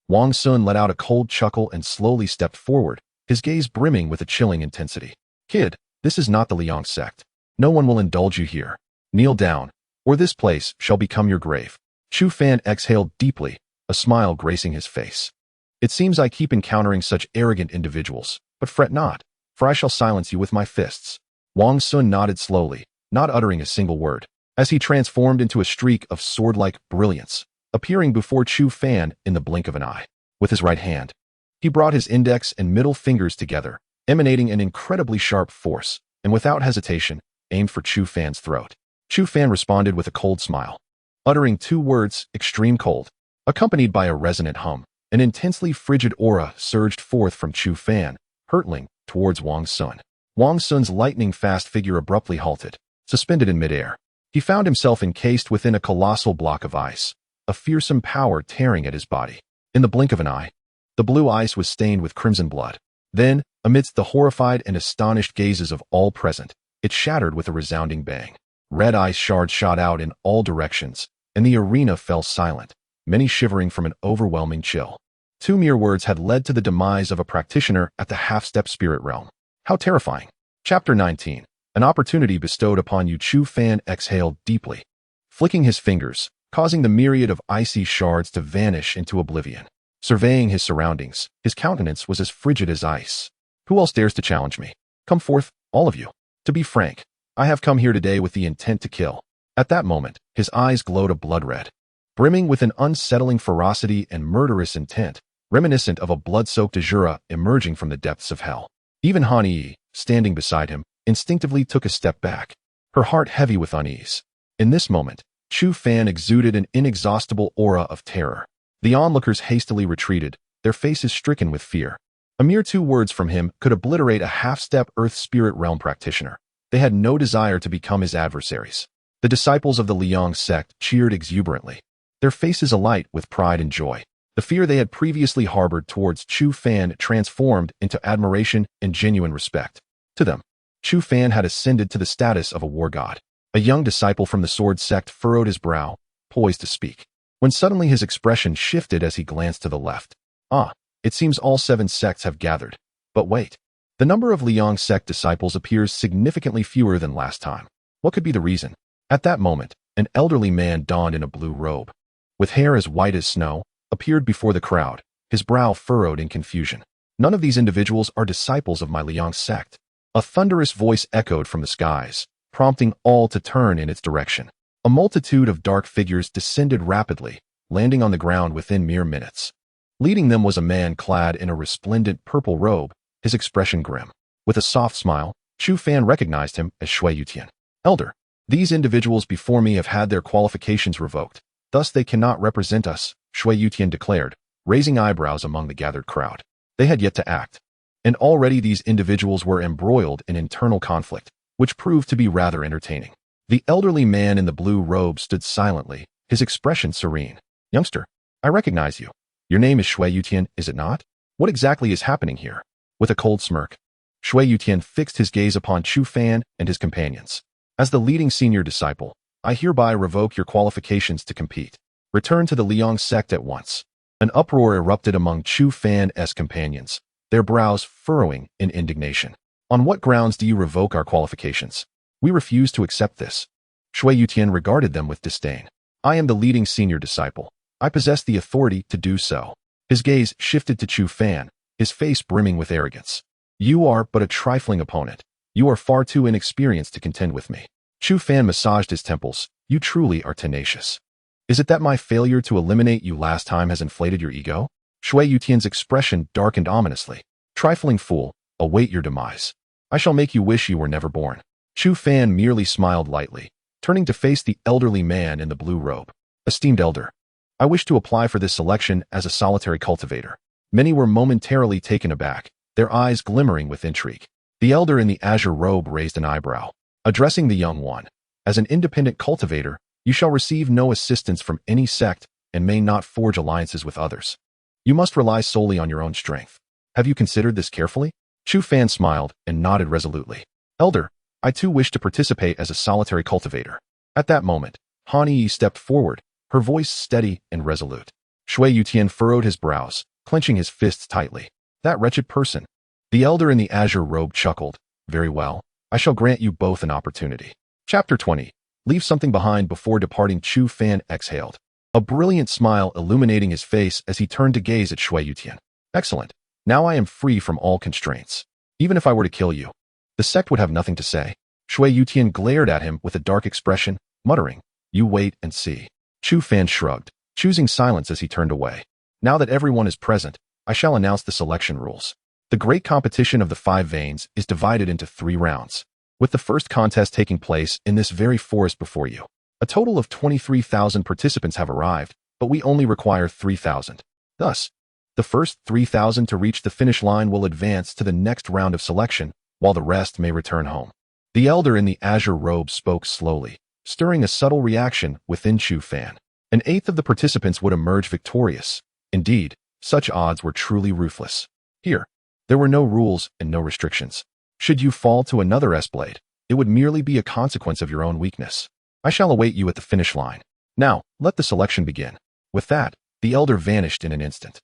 Wang Sun let out a cold chuckle and slowly stepped forward, his gaze brimming with a chilling intensity. Kid, this is not the Liang sect. No one will indulge you here. Kneel down, or this place shall become your grave. Chu Fan exhaled deeply, a smile gracing his face. It seems I keep encountering such arrogant individuals, but fret not, for I shall silence you with my fists. Wang Sun nodded slowly, not uttering a single word, as he transformed into a streak of sword-like brilliance, appearing before Chu Fan in the blink of an eye. With his right hand, he brought his index and middle fingers together, emanating an incredibly sharp force, and without hesitation, aimed for Chu Fan's throat. Chu Fan responded with a cold smile, uttering 2 words, extreme cold. Accompanied by a resonant hum, an intensely frigid aura surged forth from Chu Fan, hurtling towards Wang Sun. Wang Sun's lightning-fast figure abruptly halted, suspended in midair. He found himself encased within a colossal block of ice, a fearsome power tearing at his body. In the blink of an eye, the blue ice was stained with crimson blood. Then, amidst the horrified and astonished gazes of all present, it shattered with a resounding bang. Red ice shards shot out in all directions, and the arena fell silent, many shivering from an overwhelming chill. 2 mere words had led to the demise of a practitioner at the half-step spirit realm. How terrifying. Chapter 19. An opportunity bestowed upon you. Chu Fan exhaled deeply, flicking his fingers, causing the myriad of icy shards to vanish into oblivion. Surveying his surroundings, his countenance was as frigid as ice. Who else dares to challenge me? Come forth, all of you. To be frank, I have come here today with the intent to kill. At that moment, his eyes glowed a blood red, brimming with an unsettling ferocity and murderous intent, reminiscent of a blood-soaked Azura emerging from the depths of hell. Even Han Yi, standing beside him, instinctively took a step back, her heart heavy with unease. In this moment, Chu Fan exuded an inexhaustible aura of terror. The onlookers hastily retreated, their faces stricken with fear. A mere 2 words from him could obliterate a half-step Earth Spirit Realm practitioner. They had no desire to become his adversaries. The disciples of the Liang sect cheered exuberantly, their faces alight with pride and joy. The fear they had previously harbored towards Chu Fan transformed into admiration and genuine respect. To them, Chu Fan had ascended to the status of a war god. A young disciple from the Sword sect furrowed his brow, poised to speak, when suddenly his expression shifted as he glanced to the left. Ah, it seems all 7 sects have gathered. But wait. The number of Liang sect disciples appears significantly fewer than last time. What could be the reason? At that moment, an elderly man donned in a blue robe, with hair as white as snow, appeared before the crowd, his brow furrowed in confusion. None of these individuals are disciples of my Liang sect. A thunderous voice echoed from the skies, prompting all to turn in its direction. A multitude of dark figures descended rapidly, landing on the ground within mere minutes. Leading them was a man clad in a resplendent purple robe, his expression grim. With a soft smile, Chu Fan recognized him as Shui Yutian. Elder, these individuals before me have had their qualifications revoked. Thus they cannot represent us, Shui Yutian declared, raising eyebrows among the gathered crowd. They had yet to act. And already these individuals were embroiled in internal conflict, which proved to be rather entertaining. The elderly man in the blue robe stood silently, his expression serene. Youngster, I recognize you. Your name is Shui Yutian, is it not? What exactly is happening here? With a cold smirk, Shui Yutian fixed his gaze upon Chu Fan and his companions. As the leading senior disciple, I hereby revoke your qualifications to compete. Return to the Liang sect at once. An uproar erupted among Chu Fan's companions, their brows furrowing in indignation. On what grounds do you revoke our qualifications? We refuse to accept this. Shui Yutian regarded them with disdain. I am the leading senior disciple. I possess the authority to do so. His gaze shifted to Chu Fan, his face brimming with arrogance. You are but a trifling opponent. You are far too inexperienced to contend with me. Chu Fan massaged his temples. You truly are tenacious. Is it that my failure to eliminate you last time has inflated your ego? Shui Yutian's expression darkened ominously. Trifling fool, await your demise. I shall make you wish you were never born. Chu Fan merely smiled lightly, turning to face the elderly man in the blue robe. Esteemed elder, I wish to apply for this selection as a solitary cultivator. Many were momentarily taken aback, their eyes glimmering with intrigue. The elder in the azure robe raised an eyebrow, addressing the young one. As an independent cultivator, you shall receive no assistance from any sect and may not forge alliances with others. You must rely solely on your own strength. Have you considered this carefully? Chu Fan smiled and nodded resolutely. Elder, I too wish to participate as a solitary cultivator. At that moment, Han Yi stepped forward, her voice steady and resolute. Shui Yutian furrowed his brows, clenching his fists tightly. That wretched person. The elder in the azure robe chuckled. Very well, I shall grant you both an opportunity. Chapter 20. Leave something behind before departing. Chu Fan exhaled, a brilliant smile illuminating his face as he turned to gaze at Shui Yutian. Excellent. Now I am free from all constraints. Even if I were to kill you, the sect would have nothing to say. Shui Yutian glared at him with a dark expression, muttering, You wait and see. Chu Fan shrugged, choosing silence as he turned away. Now that everyone is present, I shall announce the selection rules. The great competition of the 5 veins is divided into 3 rounds, with the first contest taking place in this very forest before you. A total of 23,000 participants have arrived, but we only require 3,000. Thus, the first 3,000 to reach the finish line will advance to the next round of selection, while the rest may return home. The elder in the azure robe spoke slowly, stirring a subtle reaction within Chu Fan. An eighth of the participants would emerge victorious. Indeed, such odds were truly ruthless. Here, there were no rules and no restrictions. Should you fall to another S-blade, it would merely be a consequence of your own weakness. I shall await you at the finish line. Now, let the selection begin. With that, the elder vanished in an instant.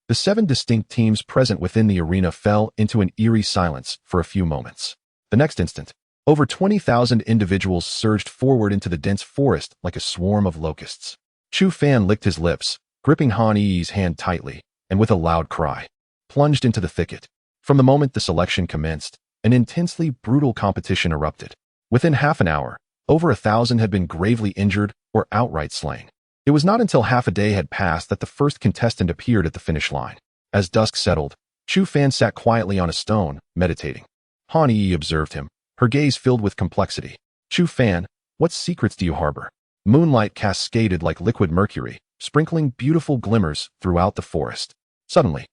The 7 distinct teams present within the arena fell into an eerie silence for a few moments. The next instant, over 20,000 individuals surged forward into the dense forest like a swarm of locusts. Chu Fan licked his lips, gripping Han Yi's hand tightly, and with a loud cry, plunged into the thicket. From the moment the selection commenced, an intensely brutal competition erupted. Within half an hour, over 1,000 had been gravely injured or outright slain. It was not until half a day had passed that the first contestant appeared at the finish line. As dusk settled, Chu Fan sat quietly on a stone, meditating. Han Yi observed him, her gaze filled with complexity. Chu Fan, what secrets do you harbor? Moonlight cascaded like liquid mercury, sprinkling beautiful glimmers throughout the forest. Suddenly,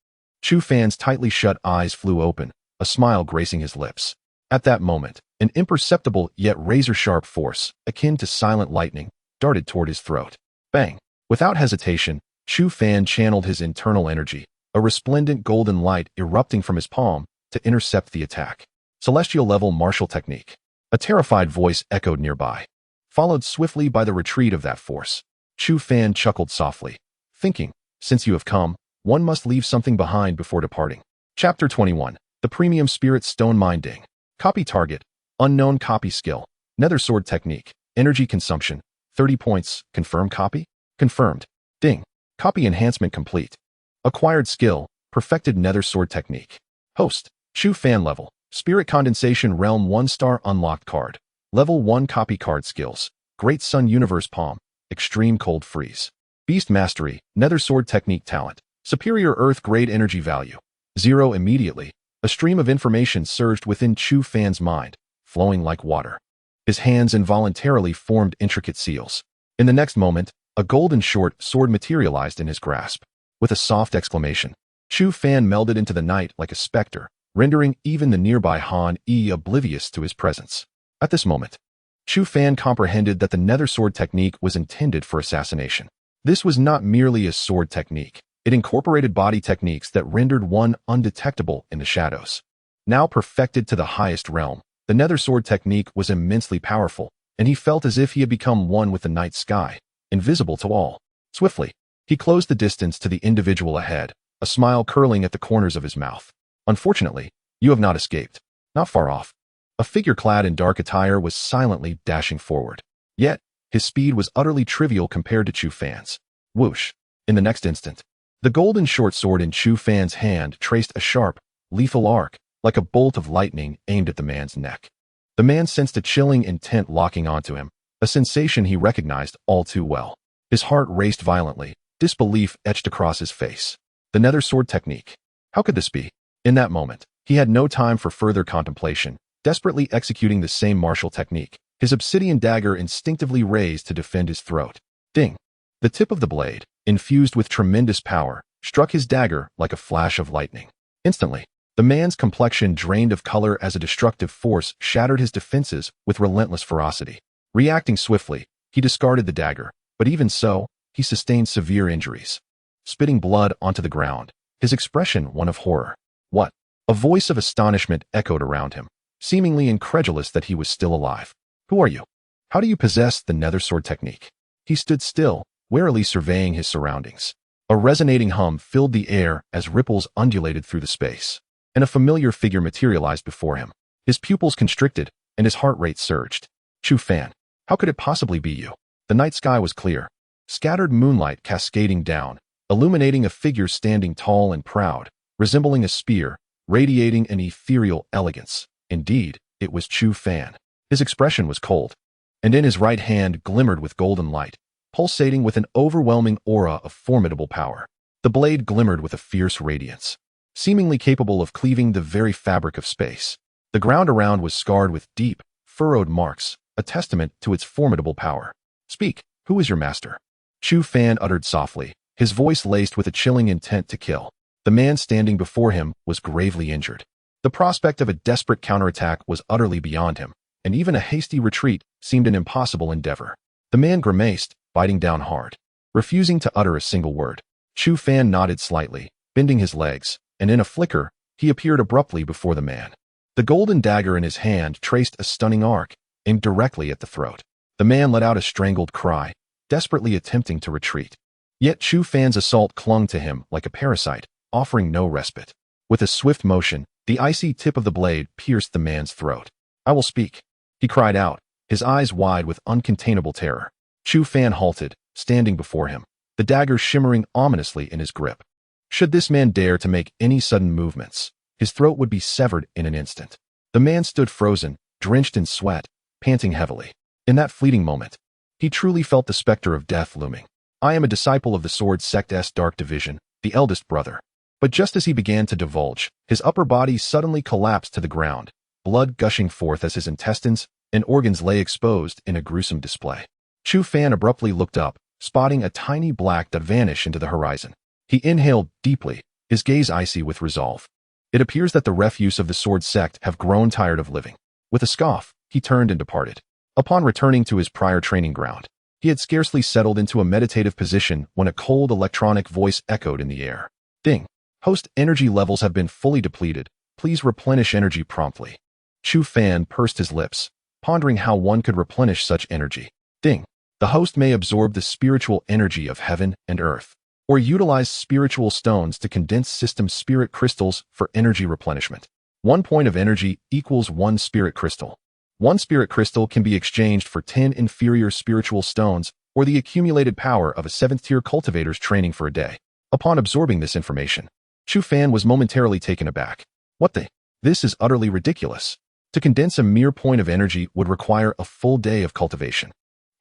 Chu Fan's tightly shut eyes flew open, a smile gracing his lips. At that moment, an imperceptible yet razor-sharp force, akin to silent lightning, darted toward his throat. Bang! Without hesitation, Chu Fan channeled his internal energy, a resplendent golden light erupting from his palm, to intercept the attack. Celestial-level martial technique. A terrified voice echoed nearby, followed swiftly by the retreat of that force. Chu Fan chuckled softly, thinking, since you have come, one must leave something behind before departing. Chapter 21. The Premium Spirit Stone Minding. Copy target. Unknown copy skill. Nether sword technique. Energy consumption. 30 points. Confirm copy? Confirmed. Ding. Copy enhancement complete. Acquired skill. Perfected nether sword technique. Host. Chu Fan level. Spirit Condensation Realm 1-star unlocked card. Level 1 copy card skills. Great Sun Universe Palm. Extreme Cold Freeze. Beast Mastery. Nether sword technique talent. Superior Earth grade energy value. 0 immediately. A stream of information surged within Chu Fan's mind, flowing like water. His hands involuntarily formed intricate seals. In the next moment, a golden short sword materialized in his grasp. With a soft exclamation, Chu Fan melded into the night like a specter, rendering even the nearby Han-E oblivious to his presence. At this moment, Chu Fan comprehended that the nether sword technique was intended for assassination. This was not merely a sword technique. It incorporated body techniques that rendered one undetectable in the shadows. Now perfected to the highest realm, the nether sword technique was immensely powerful, and he felt as if he had become one with the night sky, invisible to all. Swiftly, he closed the distance to the individual ahead, a smile curling at the corners of his mouth. Unfortunately, you have not escaped. Not far off. A figure clad in dark attire was silently dashing forward. Yet, his speed was utterly trivial compared to Chu Fan's. Whoosh. In the next instant, the golden short sword in Chu Fan's hand traced a sharp, lethal arc, like a bolt of lightning aimed at the man's neck. The man sensed a chilling intent locking onto him, a sensation he recognized all too well. His heart raced violently, disbelief etched across his face. The nether sword technique. How could this be? In that moment, he had no time for further contemplation, desperately executing the same martial technique, his obsidian dagger instinctively raised to defend his throat. Ding! The tip of the blade, infused with tremendous power, struck his dagger like a flash of lightning. Instantly, the man's complexion drained of color as a destructive force shattered his defenses with relentless ferocity. Reacting swiftly, he discarded the dagger, but even so, he sustained severe injuries. Spitting blood onto the ground, his expression one of horror. What? A voice of astonishment echoed around him, seemingly incredulous that he was still alive. Who are you? How do you possess the nether sword technique? He stood still, warily surveying his surroundings. A resonating hum filled the air as ripples undulated through the space, and a familiar figure materialized before him. His pupils constricted, and his heart rate surged. Chu Fan, how could it possibly be you? The night sky was clear, scattered moonlight cascading down, illuminating a figure standing tall and proud, resembling a spear, radiating an ethereal elegance. Indeed, it was Chu Fan. His expression was cold, and in his right hand glimmered with golden light, pulsating with an overwhelming aura of formidable power. The blade glimmered with a fierce radiance, seemingly capable of cleaving the very fabric of space. The ground around was scarred with deep, furrowed marks, a testament to its formidable power. Speak, who is your master? Chu Fan uttered softly, his voice laced with a chilling intent to kill. The man standing before him was gravely injured. The prospect of a desperate counterattack was utterly beyond him, and even a hasty retreat seemed an impossible endeavor. The man grimaced, biting down hard, refusing to utter a single word. Chu Fan nodded slightly, bending his legs, and in a flicker, he appeared abruptly before the man. The golden dagger in his hand traced a stunning arc, aimed directly at the throat. The man let out a strangled cry, desperately attempting to retreat. Yet Chu Fan's assault clung to him like a parasite, offering no respite. With a swift motion, the icy tip of the blade pierced the man's throat. I will speak, he cried out, his eyes wide with uncontainable terror. Chu Fan halted, standing before him, the dagger shimmering ominously in his grip. Should this man dare to make any sudden movements, his throat would be severed in an instant. The man stood frozen, drenched in sweat, panting heavily. In that fleeting moment, he truly felt the specter of death looming. I am a disciple of the Sword Sect's Dark Division, the eldest brother. But just as he began to divulge, his upper body suddenly collapsed to the ground, blood gushing forth as his intestines and organs lay exposed in a gruesome display. Chu Fan abruptly looked up, spotting a tiny black dot vanish into the horizon. He inhaled deeply, his gaze icy with resolve. It appears that the refuse of the sword sect have grown tired of living. With a scoff, he turned and departed. Upon returning to his prior training ground, he had scarcely settled into a meditative position when a cold electronic voice echoed in the air. Ding. Host energy levels have been fully depleted. Please replenish energy promptly. Chu Fan pursed his lips, pondering how one could replenish such energy. Ding. The host may absorb the spiritual energy of heaven and earth, or utilize spiritual stones to condense system spirit crystals for energy replenishment. 1 point of energy equals 1 spirit crystal. 1 spirit crystal can be exchanged for 10 inferior spiritual stones or the accumulated power of a 7th-tier cultivator's training for a day. Upon absorbing this information, Chu Fan was momentarily taken aback. What the? This is utterly ridiculous. To condense a mere point of energy would require a full day of cultivation.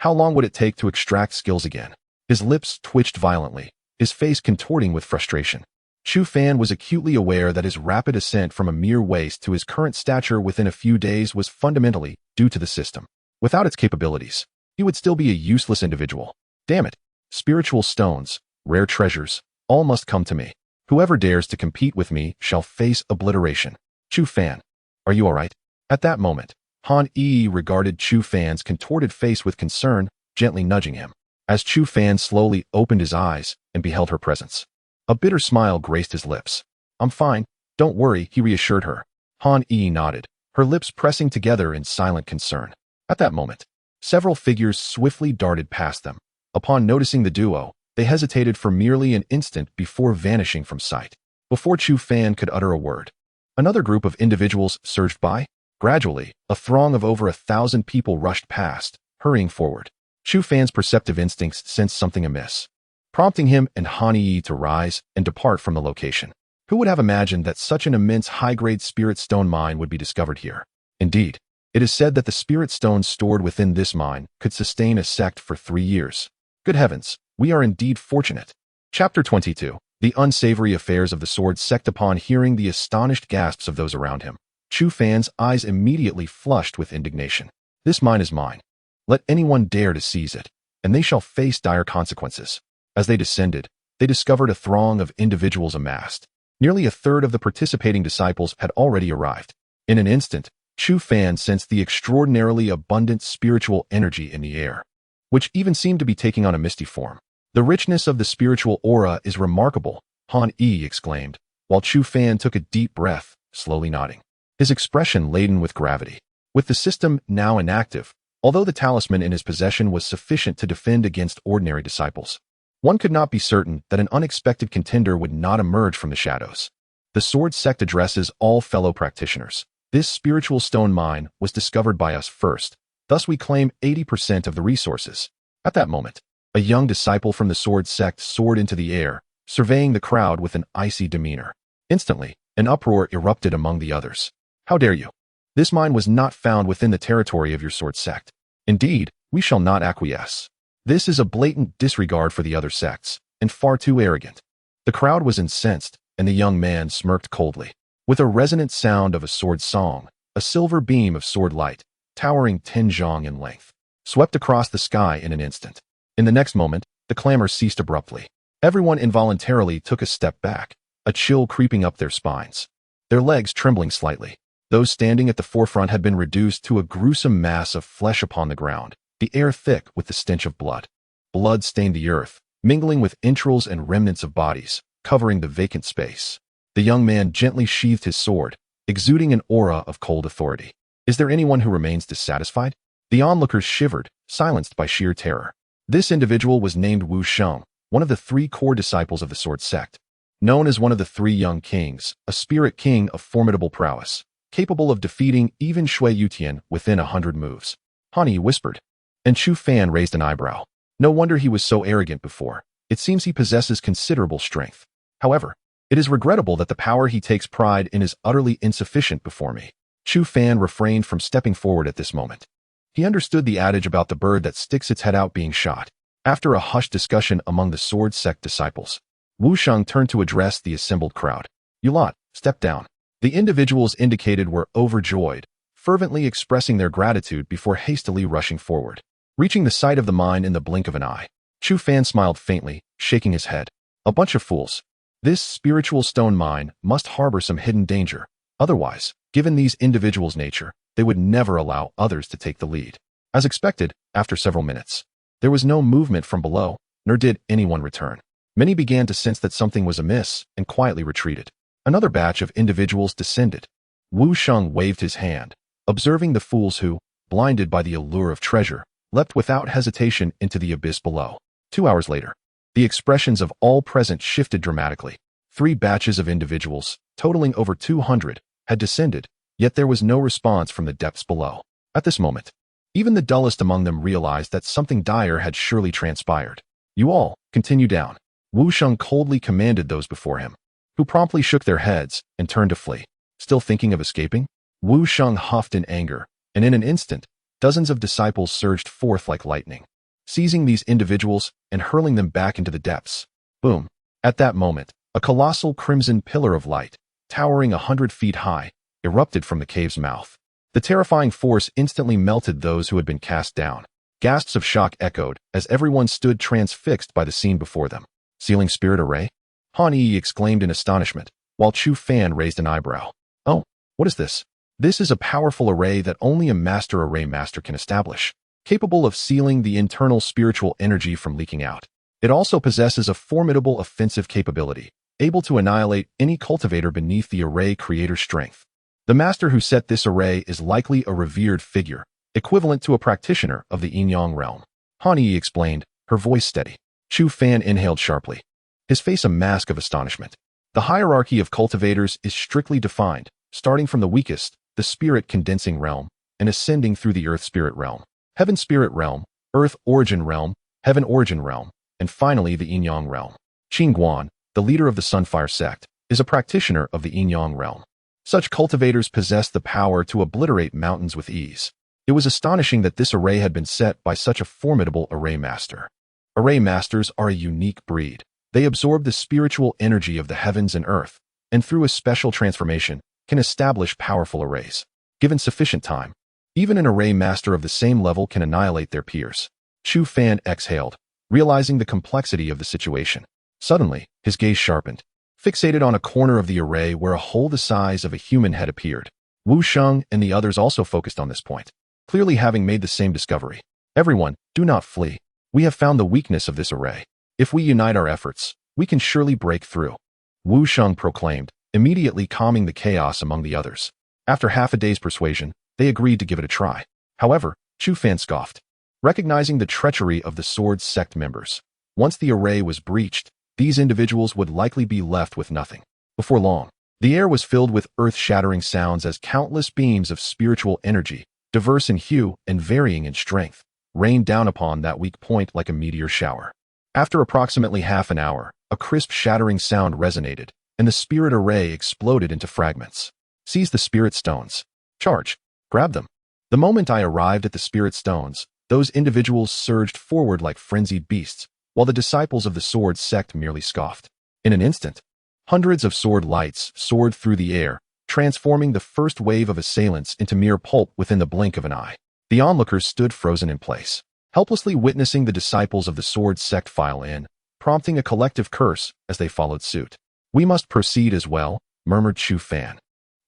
How long would it take to extract skills again? His lips twitched violently, his face contorting with frustration. Chu Fan was acutely aware that his rapid ascent from a mere waist to his current stature within a few days was fundamentally due to the system. Without its capabilities, he would still be a useless individual. Damn it. Spiritual stones, rare treasures, all must come to me. Whoever dares to compete with me shall face obliteration. Chu Fan, are you all right? At that moment, Han Yi regarded Chu Fan's contorted face with concern, gently nudging him. As Chu Fan slowly opened his eyes and beheld her presence, a bitter smile graced his lips. I'm fine, don't worry, he reassured her. Han Yi nodded, her lips pressing together in silent concern. At that moment, several figures swiftly darted past them. Upon noticing the duo, they hesitated for merely an instant before vanishing from sight. Before Chu Fan could utter a word, another group of individuals surged by. Gradually, a throng of over 1,000 people rushed past, hurrying forward. Chu Fan's perceptive instincts sensed something amiss, prompting him and Han Yi to rise and depart from the location. Who would have imagined that such an immense high-grade spirit stone mine would be discovered here? Indeed, it is said that the spirit stones stored within this mine could sustain a sect for 3 years. Good heavens, we are indeed fortunate. Chapter 22. The unsavory affairs of the sword sect. Upon hearing the astonished gasps of those around him, Chu Fan's eyes immediately flushed with indignation. This mine is mine. Let anyone dare to seize it, and they shall face dire consequences. As they descended, they discovered a throng of individuals amassed. Nearly a third of the participating disciples had already arrived. In an instant, Chu Fan sensed the extraordinarily abundant spiritual energy in the air, which even seemed to be taking on a misty form. The richness of the spiritual aura is remarkable, Han Yi exclaimed, while Chu Fan took a deep breath, slowly nodding, his expression laden with gravity. With the system now inactive, although the talisman in his possession was sufficient to defend against ordinary disciples, one could not be certain that an unexpected contender would not emerge from the shadows. The sword sect addresses all fellow practitioners. This spiritual stone mine was discovered by us first, thus we claim 80% of the resources. At that moment, a young disciple from the sword sect soared into the air, surveying the crowd with an icy demeanor. Instantly, an uproar erupted among the others. How dare you? This mine was not found within the territory of your sword sect. Indeed, we shall not acquiesce. This is a blatant disregard for the other sects, and far too arrogant. The crowd was incensed, and the young man smirked coldly. With a resonant sound of a sword song, a silver beam of sword light, towering 10 zhang in length, swept across the sky in an instant. In the next moment, the clamor ceased abruptly. Everyone involuntarily took a step back, a chill creeping up their spines, their legs trembling slightly. Those standing at the forefront had been reduced to a gruesome mass of flesh upon the ground, the air thick with the stench of blood. Blood stained the earth, mingling with entrails and remnants of bodies, covering the vacant space. The young man gently sheathed his sword, exuding an aura of cold authority. Is there anyone who remains dissatisfied? The onlookers shivered, silenced by sheer terror. This individual was named Wu Sheng, one of the 3 core disciples of the sword sect. Known as one of the 3 young kings, a spirit king of formidable prowess, capable of defeating even Shui Yutian within 100 moves. Han Yi whispered, and Chu Fan raised an eyebrow. No wonder he was so arrogant before. It seems he possesses considerable strength. However, it is regrettable that the power he takes pride in is utterly insufficient before me. Chu Fan refrained from stepping forward at this moment. He understood the adage about the bird that sticks its head out being shot. After a hushed discussion among the sword sect disciples, Wu Sheng turned to address the assembled crowd. You lot, step down. The individuals indicated were overjoyed, fervently expressing their gratitude before hastily rushing forward. Reaching the site of the mine in the blink of an eye, Chu Fan smiled faintly, shaking his head. A bunch of fools. This spiritual stone mine must harbor some hidden danger. Otherwise, given these individuals' nature, they would never allow others to take the lead. As expected, after several minutes, there was no movement from below, nor did anyone return. Many began to sense that something was amiss and quietly retreated. Another batch of individuals descended. Wu Sheng waved his hand, observing the fools who, blinded by the allure of treasure, leapt without hesitation into the abyss below. 2 hours later, the expressions of all present shifted dramatically. 3 batches of individuals, totaling over 200, had descended, yet there was no response from the depths below. At this moment, even the dullest among them realized that something dire had surely transpired. You all, continue down. Wu Sheng coldly commanded those before him, who promptly shook their heads and turned to flee. Still thinking of escaping? Wu Sheng huffed in anger, and in an instant, dozens of disciples surged forth like lightning, seizing these individuals and hurling them back into the depths. Boom! At that moment, a colossal crimson pillar of light, towering 100 feet high, erupted from the cave's mouth. The terrifying force instantly melted those who had been cast down. Gasps of shock echoed as everyone stood transfixed by the scene before them. Sealing spirit array? Han Yi exclaimed in astonishment, while Chu Fan raised an eyebrow. Oh, what is this? This is a powerful array that only a master array master can establish, capable of sealing the internal spiritual energy from leaking out. It also possesses a formidable offensive capability, able to annihilate any cultivator beneath the array creator's strength. The master who set this array is likely a revered figure, equivalent to a practitioner of the yin-yang realm. Han Yi explained, her voice steady. Chu Fan inhaled sharply, his face a mask of astonishment. The hierarchy of cultivators is strictly defined, starting from the weakest, the spirit condensing realm, and ascending through the earth spirit realm, heaven spirit realm, earth origin realm, heaven origin realm, and finally the yin-yang realm. Qing Guan, the leader of the Sunfire sect, is a practitioner of the yin-yang realm. Such cultivators possess the power to obliterate mountains with ease. It was astonishing that this array had been set by such a formidable array master. Array masters are a unique breed. They absorb the spiritual energy of the heavens and earth, and through a special transformation, can establish powerful arrays. Given sufficient time, even an array master of the same level can annihilate their peers. Chu Fan exhaled, realizing the complexity of the situation. Suddenly, his gaze sharpened, fixated on a corner of the array where a hole the size of a human head appeared. Wu Sheng and the others also focused on this point, clearly having made the same discovery. Everyone, do not flee. We have found the weakness of this array. If we unite our efforts, we can surely break through. Wu Sheng proclaimed, immediately calming the chaos among the others. After half a day's persuasion, they agreed to give it a try. However, Chu Fan scoffed, recognizing the treachery of the Sword Sect members. Once the array was breached, these individuals would likely be left with nothing. Before long, the air was filled with earth-shattering sounds as countless beams of spiritual energy, diverse in hue and varying in strength, rained down upon that weak point like a meteor shower. After approximately half an hour, a crisp shattering sound resonated, and the spirit array exploded into fragments. Seize the spirit stones. Charge. Grab them. The moment I arrived at the spirit stones, those individuals surged forward like frenzied beasts, while the disciples of the sword sect merely scoffed. In an instant, hundreds of sword lights soared through the air, transforming the first wave of assailants into mere pulp within the blink of an eye. The onlookers stood frozen in place, helplessly witnessing the disciples of the sword sect file in, prompting a collective curse as they followed suit. We must proceed as well, murmured Chu Fan,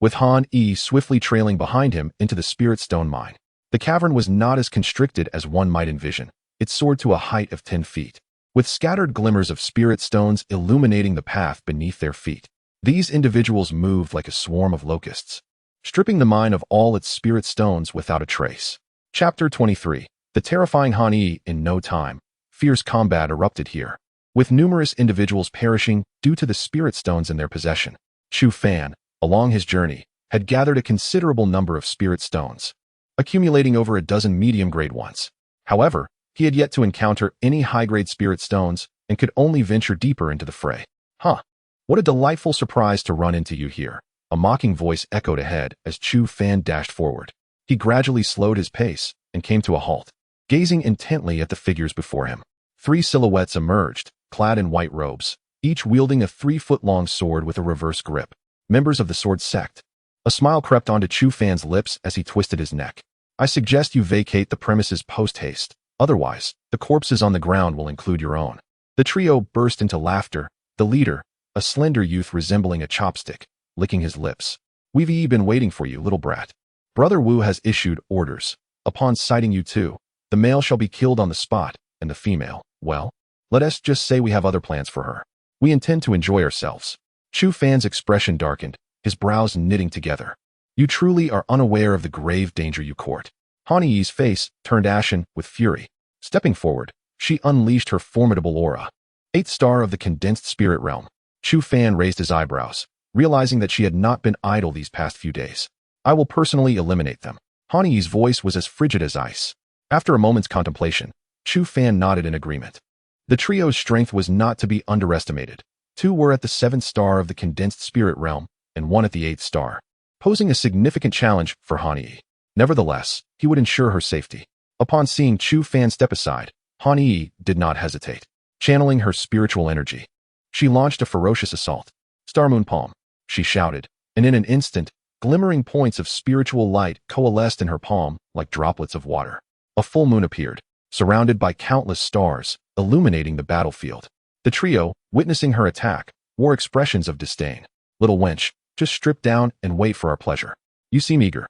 with Han Yi swiftly trailing behind him into the spirit stone mine. The cavern was not as constricted as one might envision. It soared to a height of 10 feet, with scattered glimmers of spirit stones illuminating the path beneath their feet. These individuals moved like a swarm of locusts, stripping the mine of all its spirit stones without a trace. Chapter 23. The terrifying Han Yi. In no time, fierce combat erupted here, with numerous individuals perishing due to the spirit stones in their possession. Chu Fan, along his journey, had gathered a considerable number of spirit stones, accumulating over a dozen medium-grade ones. However, he had yet to encounter any high-grade spirit stones and could only venture deeper into the fray. Huh. What a delightful surprise to run into you here. A mocking voice echoed ahead as Chu Fan dashed forward. He gradually slowed his pace and came to a halt, gazing intently at the figures before him. 3 silhouettes emerged, clad in white robes, each wielding a 3-foot-long sword with a reverse grip. Members of the sword sect. A smile crept onto Chu Fan's lips as he twisted his neck. I suggest you vacate the premises post-haste. Otherwise, the corpses on the ground will include your own. The trio burst into laughter. The leader, a slender youth resembling a chopstick, licking his lips. "We've been waiting for you, little brat. Brother Wu has issued orders. Upon sighting you two, the male shall be killed on the spot, and the female, well, let us just say we have other plans for her. We intend to enjoy ourselves." Chu Fan's expression darkened, his brows knitting together. "You truly are unaware of the grave danger you court." Han Yi's face turned ashen with fury. Stepping forward, she unleashed her formidable aura. 8th star of the condensed spirit realm. Chu Fan raised his eyebrows, realizing that she had not been idle these past few days. "I will personally eliminate them." Han Yi's voice was as frigid as ice. After a moment's contemplation, Chu Fan nodded in agreement. The trio's strength was not to be underestimated. 2 were at the 7th star of the condensed spirit realm, and 1 at the 8th star, posing a significant challenge for Han Yi. Nevertheless, he would ensure her safety. Upon seeing Chu Fan step aside, Han Yi did not hesitate. Channeling her spiritual energy, she launched a ferocious assault. "Star Moon Palm," she shouted, and in an instant, glimmering points of spiritual light coalesced in her palm like droplets of water. A full moon appeared, surrounded by countless stars, illuminating the battlefield. The trio, witnessing her attack, wore expressions of disdain. "Little wench, just strip down and wait for our pleasure. You seem eager.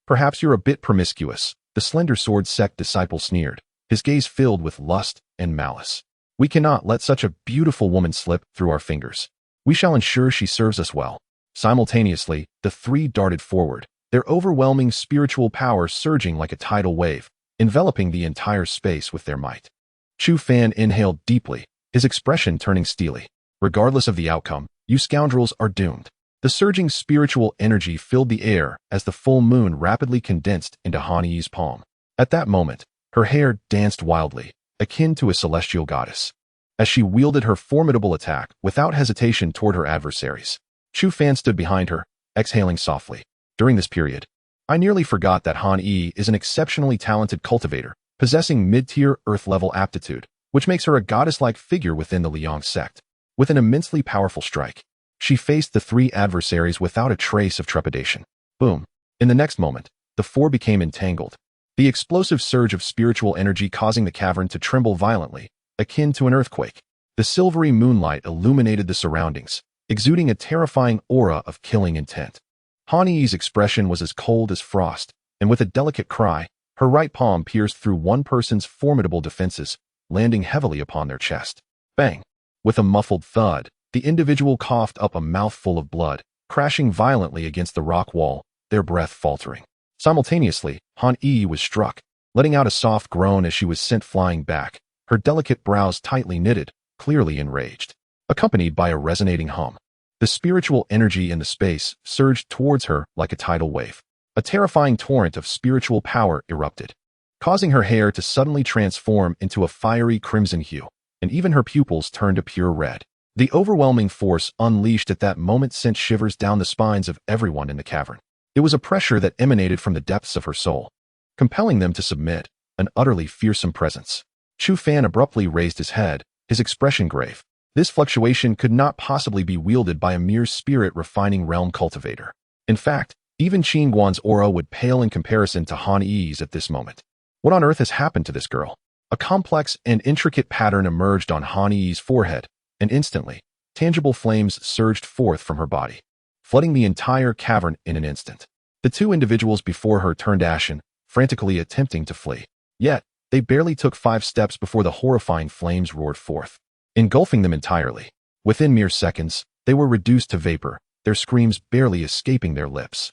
Perhaps you're a bit promiscuous," the slender sword sect disciple sneered, his gaze filled with lust and malice. "We cannot let such a beautiful woman slip through our fingers. We shall ensure she serves us well." Simultaneously, the 3 darted forward, their overwhelming spiritual power surging like a tidal wave, enveloping the entire space with their might. Chu Fan inhaled deeply, his expression turning steely. "Regardless of the outcome, you scoundrels are doomed." The surging spiritual energy filled the air as the full moon rapidly condensed into Han Yi's palm. At that moment, her hair danced wildly, akin to a celestial goddess, as she wielded her formidable attack without hesitation toward her adversaries. Chu Fan stood behind her, exhaling softly. During this period, I nearly forgot that Han Yi is an exceptionally talented cultivator, possessing mid-tier Earth-level aptitude, which makes her a goddess-like figure within the Liang sect. With an immensely powerful strike, she faced the 3 adversaries without a trace of trepidation. Boom. In the next moment, the 4 became entangled, the explosive surge of spiritual energy causing the cavern to tremble violently, akin to an earthquake. The silvery moonlight illuminated the surroundings, exuding a terrifying aura of killing intent. Han Yi's expression was as cold as frost, and with a delicate cry, her right palm pierced through one person's formidable defenses, landing heavily upon their chest. Bang! With a muffled thud, the individual coughed up a mouthful of blood, crashing violently against the rock wall, their breath faltering. Simultaneously, Han Yi was struck, letting out a soft groan as she was sent flying back, her delicate brows tightly knitted, clearly enraged, accompanied by a resonating hum. The spiritual energy in the space surged towards her like a tidal wave. A terrifying torrent of spiritual power erupted, causing her hair to suddenly transform into a fiery crimson hue, and even her pupils turned a pure red. The overwhelming force unleashed at that moment sent shivers down the spines of everyone in the cavern. It was a pressure that emanated from the depths of her soul, compelling them to submit, an utterly fearsome presence. Chu Fan abruptly raised his head, his expression grave. This fluctuation could not possibly be wielded by a mere spirit-refining realm cultivator. In fact, even Qin Guan's aura would pale in comparison to Han Yi's at this moment. What on earth has happened to this girl? A complex and intricate pattern emerged on Han Yi's forehead, and instantly, tangible flames surged forth from her body, flooding the entire cavern in an instant. The 2 individuals before her turned ashen, frantically attempting to flee. Yet, they barely took 5 steps before the horrifying flames roared forth, engulfing them entirely. Within mere seconds, they were reduced to vapor, their screams barely escaping their lips.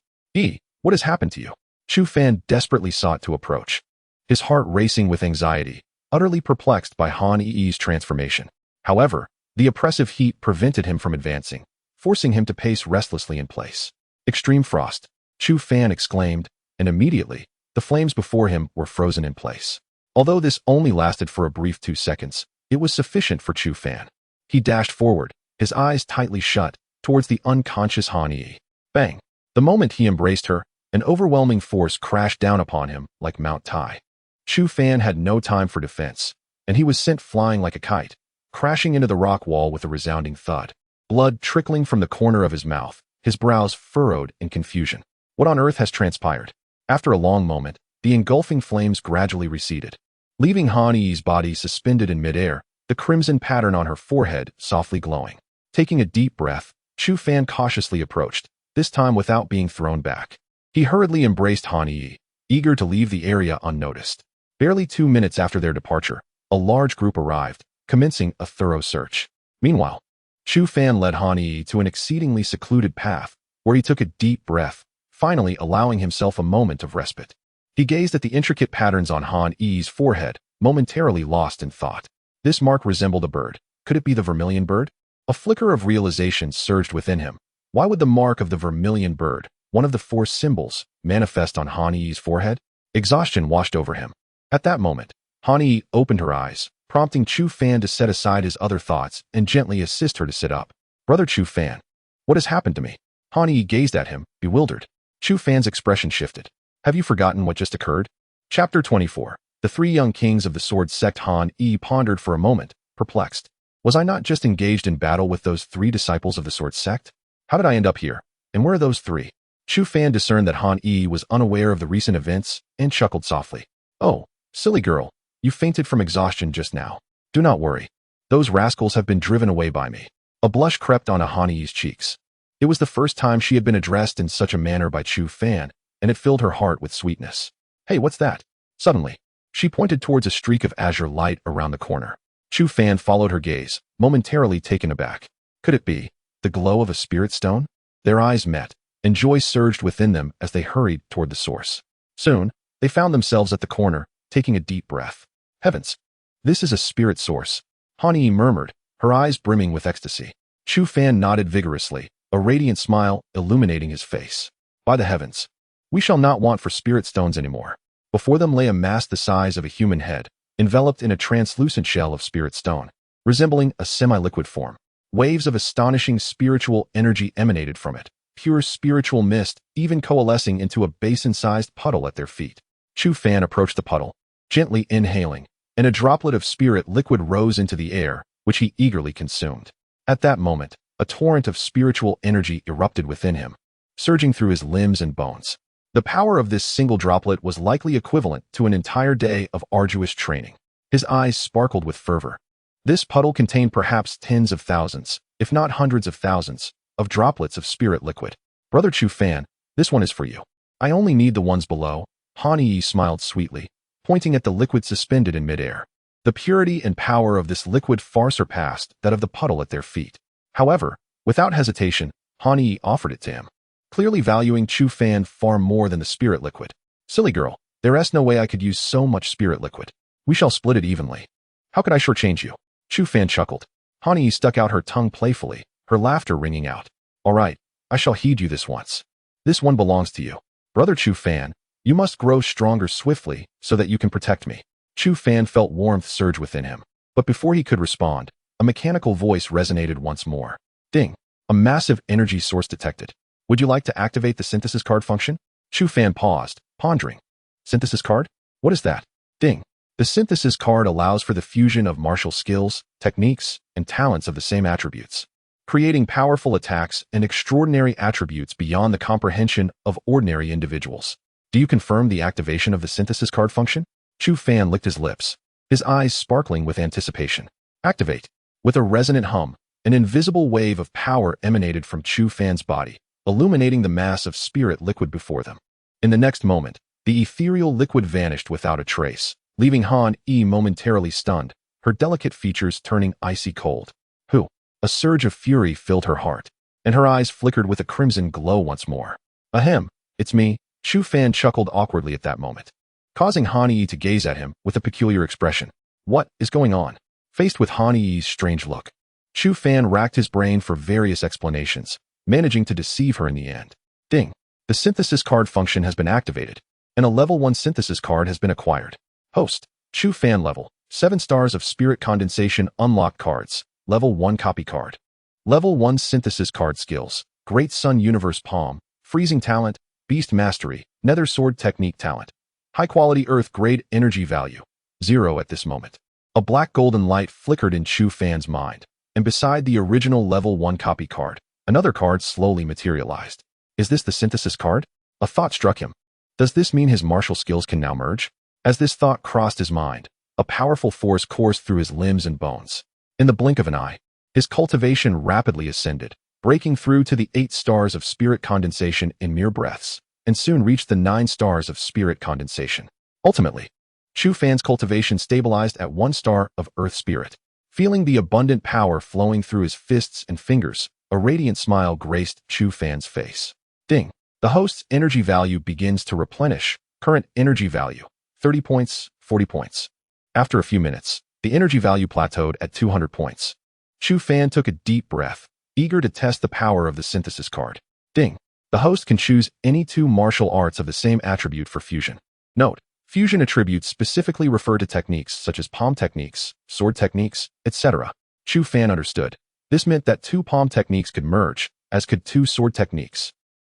What has happened to you?" Chu Fan desperately sought to approach, his heart racing with anxiety, utterly perplexed by Han Yi's transformation. However, the oppressive heat prevented him from advancing, forcing him to pace restlessly in place. "Extreme frost," Chu Fan exclaimed, and immediately, the flames before him were frozen in place. Although this only lasted for a brief 2 seconds, it was sufficient for Chu Fan. He dashed forward, his eyes tightly shut, towards the unconscious Han Yi. Bang! The moment he embraced her, an overwhelming force crashed down upon him like Mount Tai. Chu Fan had no time for defense, and he was sent flying like a kite, crashing into the rock wall with a resounding thud. Blood trickling from the corner of his mouth, his brows furrowed in confusion. What on earth has transpired? After a long moment, the engulfing flames gradually receded, leaving Han Yi's body suspended in midair, the crimson pattern on her forehead softly glowing. Taking a deep breath, Chu Fan cautiously approached, this time without being thrown back. He hurriedly embraced Han Yi, eager to leave the area unnoticed. Barely 2 minutes after their departure, a large group arrived, commencing a thorough search. Meanwhile, Chu Fan led Han Yi to an exceedingly secluded path, where he took a deep breath, finally allowing himself a moment of respite. He gazed at the intricate patterns on Han Yi's forehead, momentarily lost in thought. This mark resembled a bird. Could it be the vermilion bird? A flicker of realization surged within him. Why would the mark of the vermilion bird, one of the 4 symbols, manifest on Han Yi's forehead? Exhaustion washed over him. At that moment, Han Yi opened her eyes, prompting Chu Fan to set aside his other thoughts and gently assist her to sit up. Brother Chu Fan, what has happened to me? Han Yi gazed at him, bewildered. Chu Fan's expression shifted. Have you forgotten what just occurred? Chapter 24. The 3 young kings of the sword sect. Han Yi pondered for a moment, perplexed. Was I not just engaged in battle with those 3 disciples of the sword sect? How did I end up here? And where are those 3? Chu Fan discerned that Han Yi was unaware of the recent events and chuckled softly. Oh, silly girl, you fainted from exhaustion just now. Do not worry. Those rascals have been driven away by me. A blush crept onto Han Yi's cheeks. It was the first time she had been addressed in such a manner by Chu Fan, and it filled her heart with sweetness. Hey, what's that? Suddenly, she pointed towards a streak of azure light around the corner. Chu Fan followed her gaze, momentarily taken aback. Could it be the glow of a spirit stone? Their eyes met, and joy surged within them as they hurried toward the source. Soon, they found themselves at the corner, taking a deep breath. Heavens! This is a spirit source, Han Yi murmured, her eyes brimming with ecstasy. Chu Fan nodded vigorously, a radiant smile illuminating his face. By the heavens! We shall not want for spirit stones anymore. Before them lay a mass the size of a human head, enveloped in a translucent shell of spirit stone, resembling a semi-liquid form. Waves of astonishing spiritual energy emanated from it, pure spiritual mist, even coalescing into a basin-sized puddle at their feet. Chu Fan approached the puddle, gently inhaling, and a droplet of spirit liquid rose into the air, which he eagerly consumed. At that moment, a torrent of spiritual energy erupted within him, surging through his limbs and bones. The power of this single droplet was likely equivalent to an entire day of arduous training. His eyes sparkled with fervor. This puddle contained perhaps tens of thousands, if not hundreds of thousands, of droplets of spirit liquid. Brother Chu Fan, this one is for you. I only need the ones below. Han Yi smiled sweetly, pointing at the liquid suspended in midair. The purity and power of this liquid far surpassed that of the puddle at their feet. However, without hesitation, Han Yi offered it to him, clearly valuing Chu Fan far more than the spirit liquid. Silly girl, there's no way I could use so much spirit liquid. We shall split it evenly. How could I shortchange you? Chu Fan chuckled. Han Yi stuck out her tongue playfully, her laughter ringing out. All right, I shall heed you this once. This one belongs to you. Brother Chu Fan, you must grow stronger swiftly so that you can protect me. Chu Fan felt warmth surge within him. But before he could respond, a mechanical voice resonated once more. Ding! A massive energy source detected. Would you like to activate the synthesis card function? Chu Fan paused, pondering. Synthesis card? What is that? Ding! The synthesis card allows for the fusion of martial skills, techniques, and talents of the same attributes, creating powerful attacks and extraordinary attributes beyond the comprehension of ordinary individuals. Do you confirm the activation of the synthesis card function? Chu Fan licked his lips, his eyes sparkling with anticipation. Activate. With a resonant hum, an invisible wave of power emanated from Chu Fan's body, illuminating the mass of spirit liquid before them. In the next moment, the ethereal liquid vanished without a trace, leaving Han Yi momentarily stunned, her delicate features turning icy cold. Who? A surge of fury filled her heart, and her eyes flickered with a crimson glow once more. Ahem, it's me. Chu Fan chuckled awkwardly at that moment, causing Han Yi to gaze at him with a peculiar expression. What is going on? Faced with Han Yi's strange look, Chu Fan racked his brain for various explanations, managing to deceive her in the end. Ding! The synthesis card function has been activated, and a level 1 synthesis card has been acquired. Host, Chu Fan level, 7 stars of spirit condensation unlocked cards, level 1 copy card. Level 1 synthesis card skills, Great Sun Universe Palm, Freezing Talent, Beast Mastery, Nether Sword Technique Talent. High quality Earth grade energy value, 0 at this moment. A black golden light flickered in Chu Fan's mind, and beside the original level 1 copy card, another card slowly materialized. Is this the synthesis card? A thought struck him. Does this mean his martial skills can now merge? As this thought crossed his mind, a powerful force coursed through his limbs and bones. In the blink of an eye, His cultivation rapidly ascended, breaking through to the 8 stars of spirit condensation in mere breaths, and soon reached the 9 stars of spirit condensation. Ultimately, Chu Fan's cultivation stabilized at 1 star of earth spirit. Feeling the abundant power flowing through his fists and fingers, a radiant smile graced Chu Fan's face. Ding! The host's energy value begins to replenish. Current energy value, 30 points, 40 points. After a few minutes, the energy value plateaued at 200 points. Chu Fan took a deep breath, eager to test the power of the synthesis card. Ding! The host can choose any 2 martial arts of the same attribute for fusion. Note: fusion attributes specifically refer to techniques such as palm techniques, sword techniques, etc. Chu Fan understood. This meant that 2 palm techniques could merge, as could 2 sword techniques.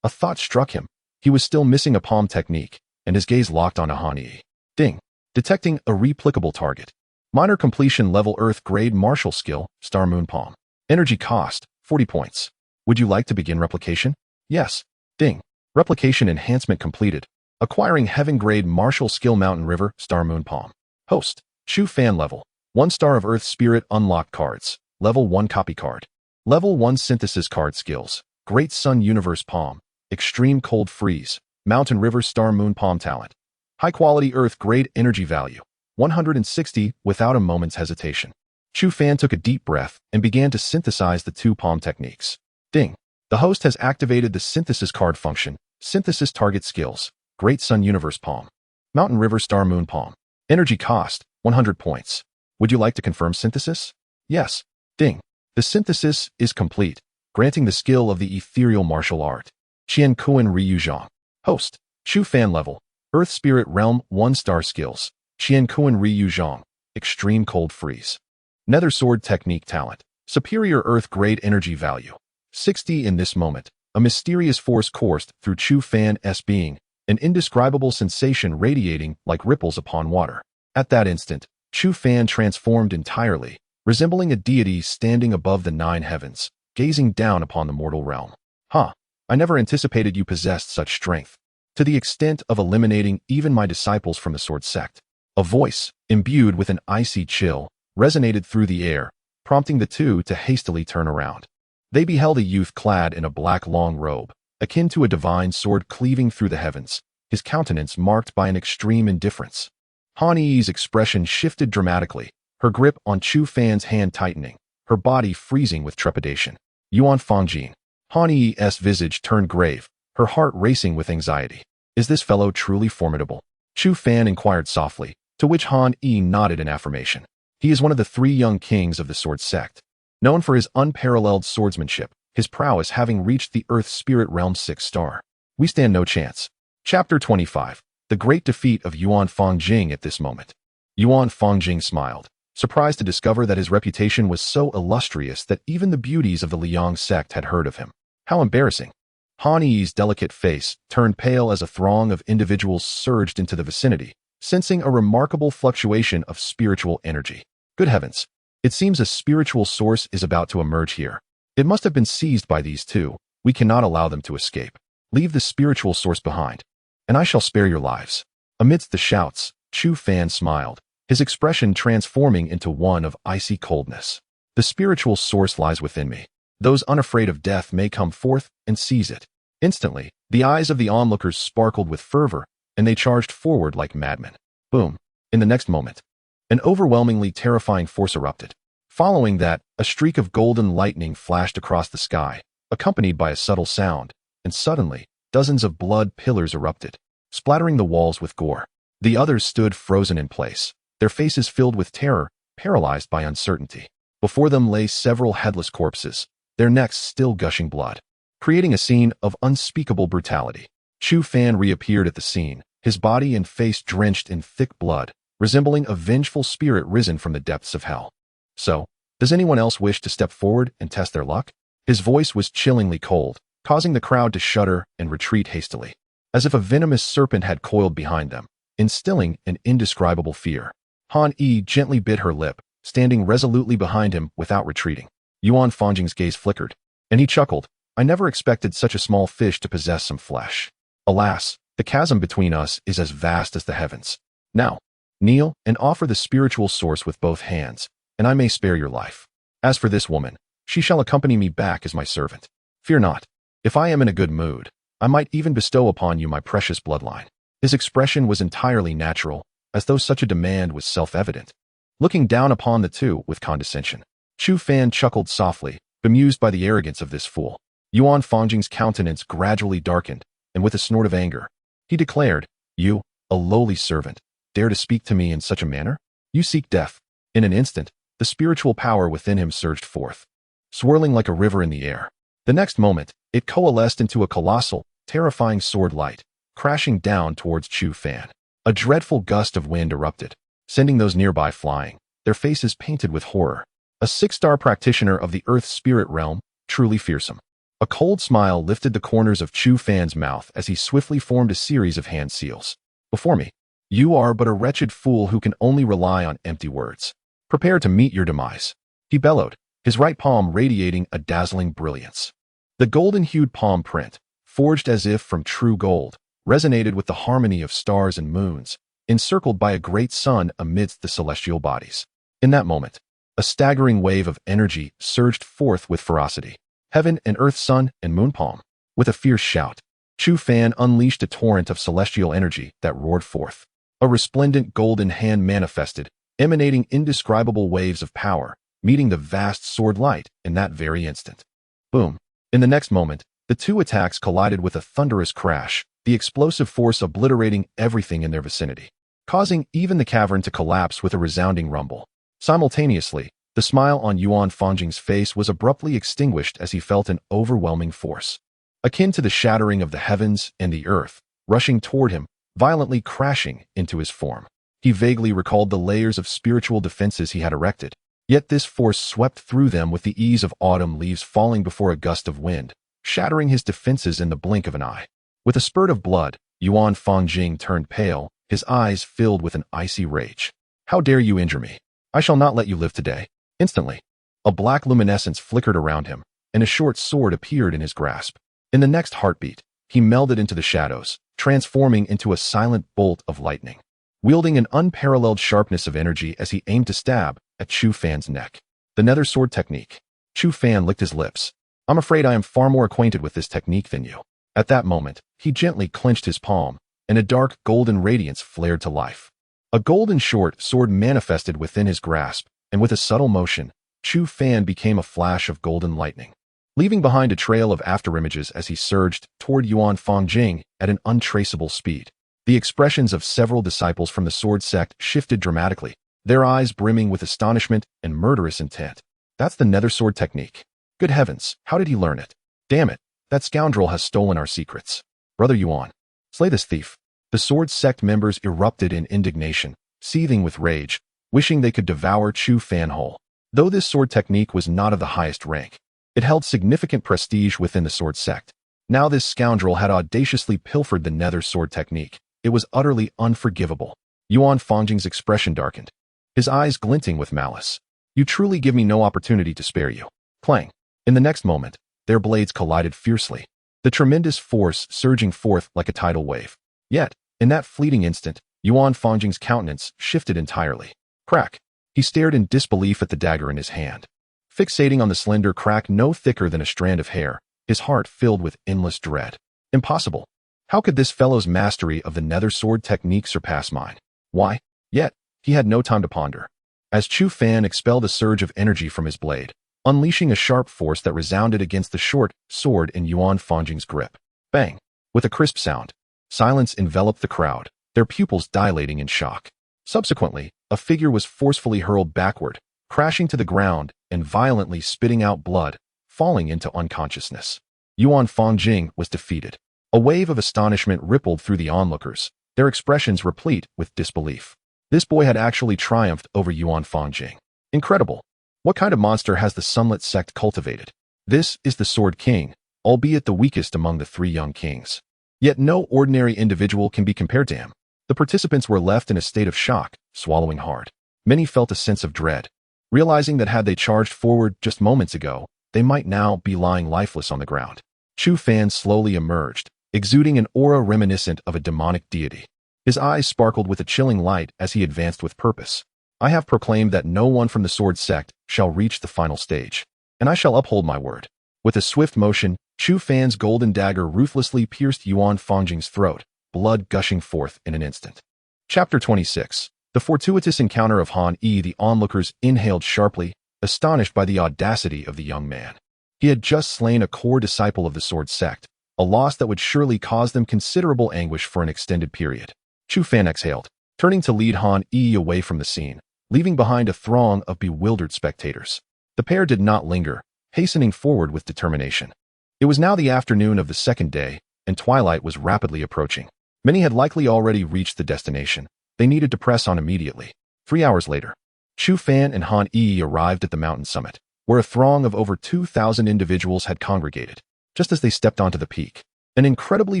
A thought struck him. He was still missing a palm technique, and his gaze locked on Han Yi. Ding! Detecting a replicable target. Minor completion level Earth grade martial skill, Star Moon Palm. Energy cost, 40 points. Would you like to begin replication? Yes. Ding! Replication enhancement completed. Acquiring heaven grade martial skill Mountain River, Star Moon Palm. Host: Chu Fan level. 1 star of Earth Spirit unlocked cards. Level 1 copy card. Level 1 synthesis card skills. Great Sun Universe Palm. Extreme Cold Freeze. Mountain River Star Moon Palm talent. High quality Earth grade energy value. 160 without a moment's hesitation. Chu Fan took a deep breath and began to synthesize the 2 palm techniques. Ding! The host has activated the synthesis card function. Synthesis target skills. Great Sun Universe Palm. Mountain River Star Moon Palm. Energy cost, 100 points. Would you like to confirm synthesis? Yes. Ding! The synthesis is complete, granting the skill of the ethereal martial art. Qian Kuan Ryu Zhang. Host: Chu Fan level. Earth Spirit Realm 1 star skills. Qian Kuan Ryu Zhang. Extreme Cold Freeze. Nether Sword Technique talent. Superior Earth grade energy value. 60 in this moment. A mysterious force coursed through Chu Fan's being, an indescribable sensation radiating like ripples upon water. At that instant, Chu Fan transformed entirely, resembling a deity standing above the 9 heavens, gazing down upon the mortal realm. Huh! I never anticipated you possessed such strength. To the extent of eliminating even my disciples from the sword sect. A voice, imbued with an icy chill, resonated through the air, prompting the 2 to hastily turn around. They beheld a youth clad in a black long robe, akin to a divine sword cleaving through the heavens, his countenance marked by an extreme indifference. Han Yi's expression shifted dramatically, her grip on Chu Fan's hand tightening, her body freezing with trepidation. Yuan Fangjin. Han Yi's visage turned grave, her heart racing with anxiety. Is this fellow truly formidable? Chu Fan inquired softly, to which Han Yi nodded in affirmation. He is one of the 3 young kings of the sword sect. Known for his unparalleled swordsmanship, his prowess having reached the Earth Spirit Realm 6 star. We stand no chance. Chapter 25. The Great Defeat of Yuan Fangjing at this moment. Yuan Fangjing smiled, surprised to discover that his reputation was so illustrious that even the beauties of the Liang sect had heard of him. How embarrassing. Han Yi's delicate face turned pale as a throng of individuals surged into the vicinity, sensing a remarkable fluctuation of spiritual energy. Good heavens! It seems a spiritual source is about to emerge here. It must have been seized by these 2. We cannot allow them to escape. Leave the spiritual source behind, and I shall spare your lives. Amidst the shouts, Chu Fan smiled, his expression transforming into one of icy coldness. The spiritual source lies within me. Those unafraid of death may come forth and seize it. Instantly, the eyes of the onlookers sparkled with fervor, and they charged forward like madmen. Boom! In the next moment, an overwhelmingly terrifying force erupted. Following that, a streak of golden lightning flashed across the sky, accompanied by a subtle sound, and suddenly, dozens of blood pillars erupted, splattering the walls with gore. The others stood frozen in place, their faces filled with terror, paralyzed by uncertainty. Before them lay several headless corpses, their necks still gushing blood, creating a scene of unspeakable brutality. Chu Fan reappeared at the scene, his body and face drenched in thick blood, resembling a vengeful spirit risen from the depths of hell. So, does anyone else wish to step forward and test their luck? His voice was chillingly cold, causing the crowd to shudder and retreat hastily, as if a venomous serpent had coiled behind them, instilling an indescribable fear. Han Yi gently bit her lip, standing resolutely behind him without retreating. Yuan Fangjing's gaze flickered, and he chuckled. I never expected such a small fish to possess some flesh. Alas, the chasm between us is as vast as the heavens. Now, kneel and offer the spiritual source with both hands, and I may spare your life. As for this woman, She shall accompany me back as my servant. Fear not. If I am in a good mood, I might even bestow upon you my precious bloodline." His expression was entirely natural, as though such a demand was self-evident. Looking down upon the two with condescension, Chu Fan chuckled softly, bemused by the arrogance of this fool. Yuan Fangjing's countenance gradually darkened, and with a snort of anger, he declared, "You, a lowly servant, dare to speak to me in such a manner? You seek death." In an instant, the spiritual power within him surged forth, swirling like a river in the air. The next moment, it coalesced into a colossal, terrifying sword light, crashing down towards Chu Fan. A dreadful gust of wind erupted, sending those nearby flying, their faces painted with horror. A 6-star practitioner of the Earth's spirit realm, truly fearsome. A cold smile lifted the corners of Chu Fan's mouth as he swiftly formed a series of hand seals. "Before me, you are but a wretched fool who can only rely on empty words. Prepare to meet your demise," he bellowed, his right palm radiating a dazzling brilliance. The golden-hued palm print, forged as if from true gold, resonated with the harmony of stars and moons, encircled by a great sun amidst the celestial bodies. In that moment, a staggering wave of energy surged forth with ferocity. Heaven and earth, sun and moon palm. With a fierce shout, Chu Fan unleashed a torrent of celestial energy that roared forth. A resplendent golden hand manifested, emanating indescribable waves of power, meeting the vast sword light in that very instant. Boom. In the next moment, the two attacks collided with a thunderous crash, the explosive force obliterating everything in their vicinity, causing even the cavern to collapse with a resounding rumble. Simultaneously, the smile on Yuan Fangjing's face was abruptly extinguished as he felt an overwhelming force, akin to the shattering of the heavens and the earth, rushing toward him, violently crashing into his form. He vaguely recalled the layers of spiritual defenses he had erected, yet this force swept through them with the ease of autumn leaves falling before a gust of wind, shattering his defenses in the blink of an eye. With a spurt of blood, Yuan Fangjing turned pale, his eyes filled with an icy rage. "How dare you injure me? I shall not let you live today." Instantly, a black luminescence flickered around him, and a short sword appeared in his grasp. In the next heartbeat, he melded into the shadows, transforming into a silent bolt of lightning, wielding an unparalleled sharpness of energy as he aimed to stab at Chu Fan's neck. The nether sword technique. Chu Fan licked his lips. "I'm afraid I am far more acquainted with this technique than you." At that moment, he gently clenched his palm, and a dark golden radiance flared to life. A golden short sword manifested within his grasp, and with a subtle motion, Chu Fan became a flash of golden lightning, leaving behind a trail of afterimages as he surged toward Yuan Fangjing at an untraceable speed. The expressions of several disciples from the sword sect shifted dramatically, their eyes brimming with astonishment and murderous intent. "That's the nether sword technique. Good heavens, how did he learn it? Damn it, that scoundrel has stolen our secrets. Brother Yuan, slay this thief." The sword sect members erupted in indignation, seething with rage, wishing they could devour Chu Fan whole. Though this sword technique was not of the highest rank, it held significant prestige within the sword sect. Now this scoundrel had audaciously pilfered the nether sword technique. It was utterly unforgivable. Yuan Fangjing's expression darkened, his eyes glinting with malice. "You truly give me no opportunity to spare you." Clang. In the next moment, their blades collided fiercely, the tremendous force surging forth like a tidal wave. Yet, in that fleeting instant, Yuan Fangjing's countenance shifted entirely. Crack. He stared in disbelief at the dagger in his hand. Fixating on the slender crack no thicker than a strand of hair, his heart filled with endless dread. Impossible. How could this fellow's mastery of the nether sword technique surpass mine? Why? Yet, he had no time to ponder. As Chu Fan expelled a surge of energy from his blade, unleashing a sharp force that resounded against the short sword in Yuan Fangjing's grip. Bang! With a crisp sound, silence enveloped the crowd, their pupils dilating in shock. Subsequently, a figure was forcefully hurled backward, crashing to the ground and violently spitting out blood, falling into unconsciousness. Yuan Fangjing was defeated. A wave of astonishment rippled through the onlookers, their expressions replete with disbelief. This boy had actually triumphed over Yuan Fangjing. Incredible! What kind of monster has the Sunlit sect cultivated? This is the Sword King, albeit the weakest among the 3 young kings. Yet no ordinary individual can be compared to him. The participants were left in a state of shock, swallowing hard. Many felt a sense of dread, realizing that had they charged forward just moments ago, they might now be lying lifeless on the ground. Chu Fan slowly emerged, exuding an aura reminiscent of a demonic deity. His eyes sparkled with a chilling light as he advanced with purpose. "I have proclaimed that no one from the sword sect shall reach the final stage. and I shall uphold my word." With a swift motion, Chu Fan's golden dagger ruthlessly pierced Yuan Fangjing's throat, blood gushing forth in an instant. Chapter 26. The fortuitous encounter of Han Yi. The onlookers inhaled sharply, astonished by the audacity of the young man. He had just slain a core disciple of the Sword Sect, a loss that would surely cause them considerable anguish for an extended period. Chu Fan exhaled, turning to lead Han Yi away from the scene, leaving behind a throng of bewildered spectators. The pair did not linger, hastening forward with determination. It was now the afternoon of the second day, and twilight was rapidly approaching. Many had likely already reached the destination. They needed to press on immediately. 3 hours later, Chu Fan and Han Yi arrived at the mountain summit, where a throng of over 2,000 individuals had congregated. Just as they stepped onto the peak, an incredibly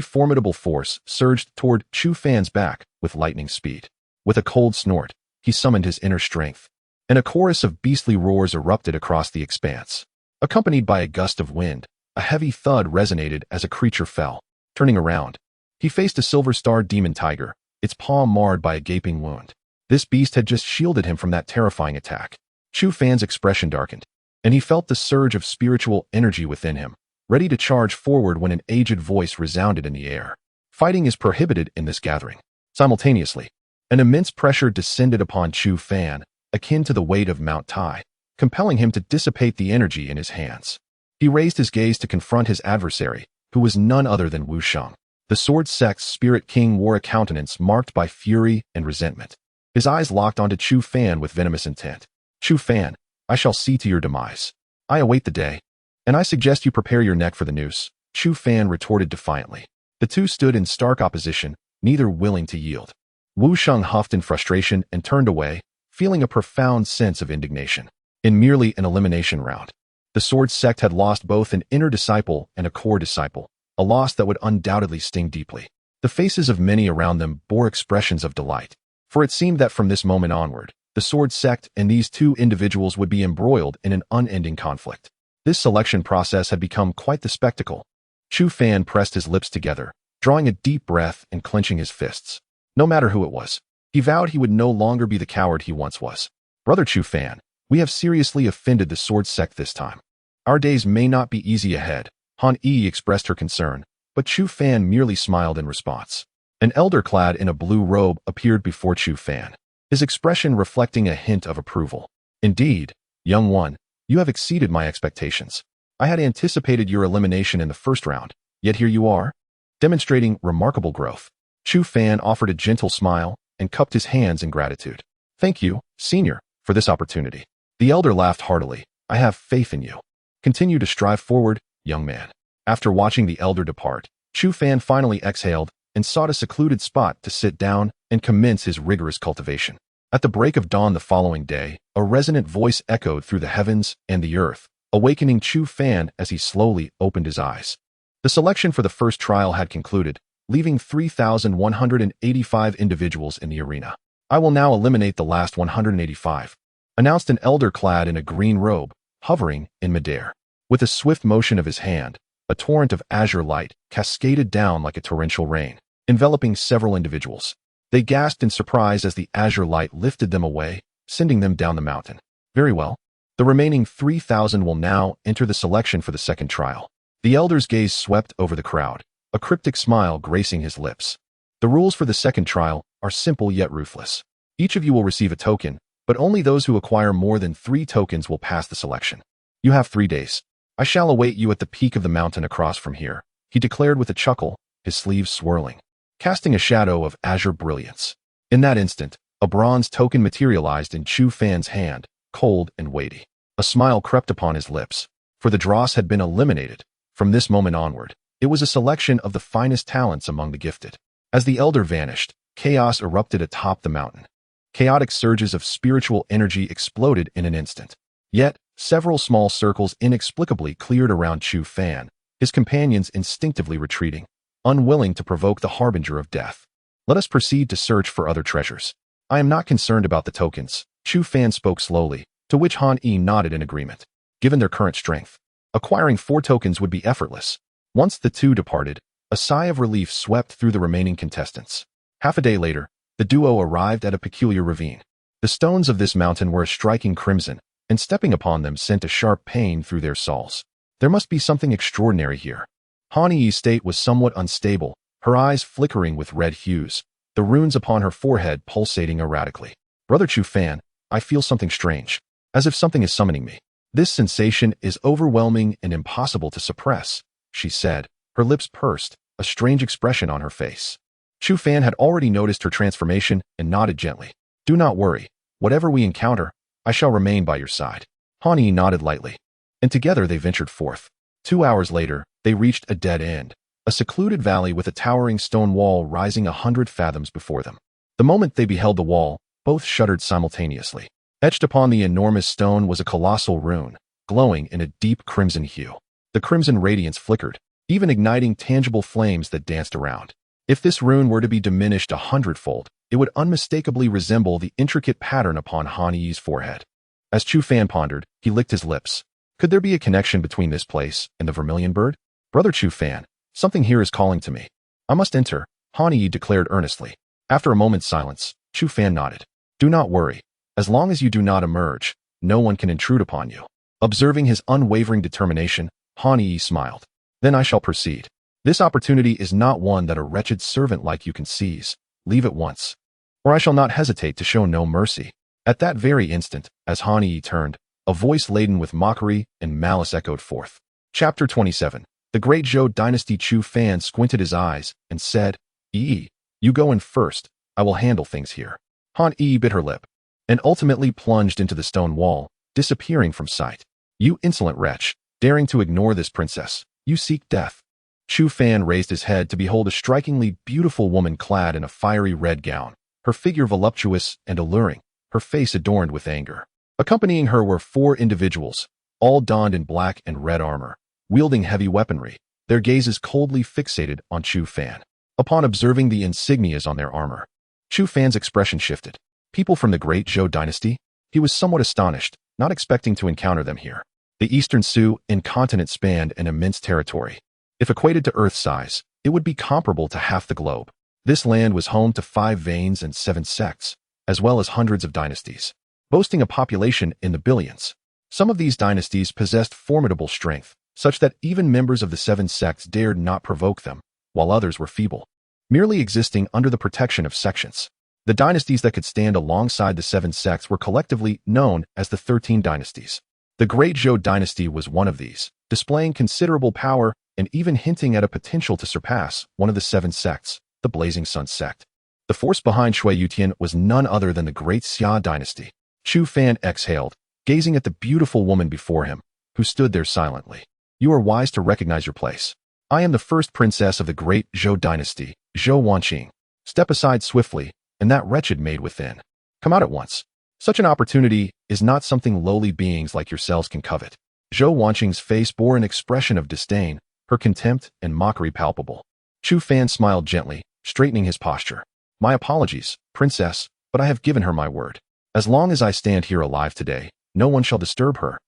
formidable force surged toward Chu Fan's back with lightning speed. With a cold snort, he summoned his inner strength, and a chorus of beastly roars erupted across the expanse. Accompanied by a gust of wind, a heavy thud resonated as a creature fell. Turning around, he faced a silver-starred demon tiger, its palm marred by a gaping wound. This beast had just shielded him from that terrifying attack. Chu Fan's expression darkened, and he felt the surge of spiritual energy within him, ready to charge forward when an aged voice resounded in the air. Fighting is prohibited in this gathering. Simultaneously, an immense pressure descended upon Chu Fan, akin to the weight of Mount Tai, compelling him to dissipate the energy in his hands. He raised his gaze to confront his adversary, who was none other than Wu Sheng. The Sword Sect's Spirit King wore a countenance marked by fury and resentment. His eyes locked onto Chu Fan with venomous intent. "Chu Fan, I shall see to your demise. I await the day, and I suggest you prepare your neck for the noose," Chu Fan retorted defiantly. The two stood in stark opposition, neither willing to yield. Wu Sheng huffed in frustration and turned away, feeling a profound sense of indignation. In merely an elimination round, the Sword Sect had lost both an inner disciple and a core disciple, a loss that would undoubtedly sting deeply. The faces of many around them bore expressions of delight, for it seemed that from this moment onward, the Sword Sect and these two individuals would be embroiled in an unending conflict. This selection process had become quite the spectacle. Chu Fan pressed his lips together, drawing a deep breath and clenching his fists. No matter who it was, he vowed he would no longer be the coward he once was. "Brother Chu Fan, we have seriously offended the Sword Sect this time. Our days may not be easy ahead." Han Yi expressed her concern, but Chu Fan merely smiled in response. An elder clad in a blue robe appeared before Chu Fan, his expression reflecting a hint of approval. "Indeed, young one, you have exceeded my expectations. I had anticipated your elimination in the first round, yet here you are, demonstrating remarkable growth." Chu Fan offered a gentle smile and cupped his hands in gratitude. "Thank you, senior, for this opportunity." The elder laughed heartily. "I have faith in you. Continue to strive forward, young man." After watching the elder depart, Chu Fan finally exhaled and sought a secluded spot to sit down and commence his rigorous cultivation. At the break of dawn the following day, a resonant voice echoed through the heavens and the earth, awakening Chu Fan as he slowly opened his eyes. The selection for the first trial had concluded, leaving 3,185 individuals in the arena. "I will now eliminate the last 185, announced an elder clad in a green robe, hovering in midair. With a swift motion of his hand, a torrent of azure light cascaded down like a torrential rain, enveloping several individuals. They gasped in surprise as the azure light lifted them away, sending them down the mountain. "Very well. The remaining 3,000 will now enter the selection for the second trial." The elder's gaze swept over the crowd, a cryptic smile gracing his lips. "The rules for the second trial are simple yet ruthless. Each of you will receive a token, but only those who acquire more than 3 tokens will pass the selection. You have 3 days. I shall await you at the peak of the mountain across from here," he declared with a chuckle, his sleeves swirling, casting a shadow of azure brilliance. In that instant, a bronze token materialized in Chu Fan's hand, cold and weighty. A smile crept upon his lips, for the dross had been eliminated. From this moment onward, it was a selection of the finest talents among the gifted. As the elder vanished, chaos erupted atop the mountain. Chaotic surges of spiritual energy exploded in an instant. Yet, several small circles inexplicably cleared around Chu Fan, his companions instinctively retreating, unwilling to provoke the harbinger of death. "Let us proceed to search for other treasures. I am not concerned about the tokens," Chu Fan spoke slowly, to which Han Yi nodded in agreement. Given their current strength, acquiring 4 tokens would be effortless. Once the two departed, a sigh of relief swept through the remaining contestants. Half a day later, the duo arrived at a peculiar ravine. The stones of this mountain were a striking crimson, and stepping upon them sent a sharp pain through their souls. There must be something extraordinary here. Han Yi's state was somewhat unstable, her eyes flickering with red hues, the runes upon her forehead pulsating erratically. Brother Chu Fan, I feel something strange, as if something is summoning me. This sensation is overwhelming and impossible to suppress, she said, her lips pursed, a strange expression on her face. Chu Fan had already noticed her transformation and nodded gently. Do not worry. Whatever we encounter, I shall remain by your side. Han Yi nodded lightly, and together they ventured forth. 2 hours later, they reached a dead end, a secluded valley with a towering stone wall rising 100 fathoms before them. The moment they beheld the wall, both shuddered simultaneously. Etched upon the enormous stone was a colossal rune, glowing in a deep crimson hue. The crimson radiance flickered, even igniting tangible flames that danced around. If this rune were to be diminished 100-fold, it would unmistakably resemble the intricate pattern upon Han Yi's forehead. As Chu Fan pondered, he licked his lips. Could there be a connection between this place and the vermilion bird? Brother Chu Fan, something here is calling to me. I must enter, Han Yi declared earnestly. After a moment's silence, Chu Fan nodded. Do not worry. As long as you do not emerge, no one can intrude upon you. Observing his unwavering determination, Han Yi smiled. Then I shall proceed. This opportunity is not one that a wretched servant like you can seize. Leave at once, or I shall not hesitate to show no mercy. At that very instant, as Han Yi turned, a voice laden with mockery and malice echoed forth. Chapter 27. The great Zhou dynasty. Chu Fan squinted his eyes and said, "Yi, you go in first. I will handle things here." Han Yi bit her lip and ultimately plunged into the stone wall, disappearing from sight. You insolent wretch, daring to ignore this princess, you seek death. Chu Fan raised his head to behold a strikingly beautiful woman clad in a fiery red gown, her figure voluptuous and alluring, her face adorned with anger. Accompanying her were 4 individuals, all donned in black and red armor, wielding heavy weaponry, their gazes coldly fixated on Chu Fan. Upon observing the insignias on their armor, Chu Fan's expression shifted. People from the great Zhou dynasty? He was somewhat astonished, not expecting to encounter them here. The Eastern Su incontinent spanned an immense territory. If equated to Earth size, it would be comparable to half the globe. This land was home to 5 veins and 7 sects, as well as hundreds of dynasties, boasting a population in the billions. Some of these dynasties possessed formidable strength, such that even members of the 7 sects dared not provoke them, while others were feeble, merely existing under the protection of sections. The dynasties that could stand alongside the 7 sects were collectively known as the 13 dynasties. The Great Zhou dynasty was one of these, displaying considerable power and even hinting at a potential to surpass one of the 7 sects, the Blazing Sun sect. The force behind Shui Yutian was none other than the Great Xia dynasty. Chu Fan exhaled, gazing at the beautiful woman before him, who stood there silently. You are wise to recognize your place. I am the first princess of the Great Zhou dynasty, Zhou Wanqing. Step aside swiftly, and that wretched maid within. Come out at once. Such an opportunity is not something lowly beings like yourselves can covet. Zhou Wanqing's face bore an expression of disdain, her contempt and mockery palpable. Chu Fan smiled gently, straightening his posture. My apologies, princess, but I have given her my word. As long as I stand here alive today, no one shall disturb her.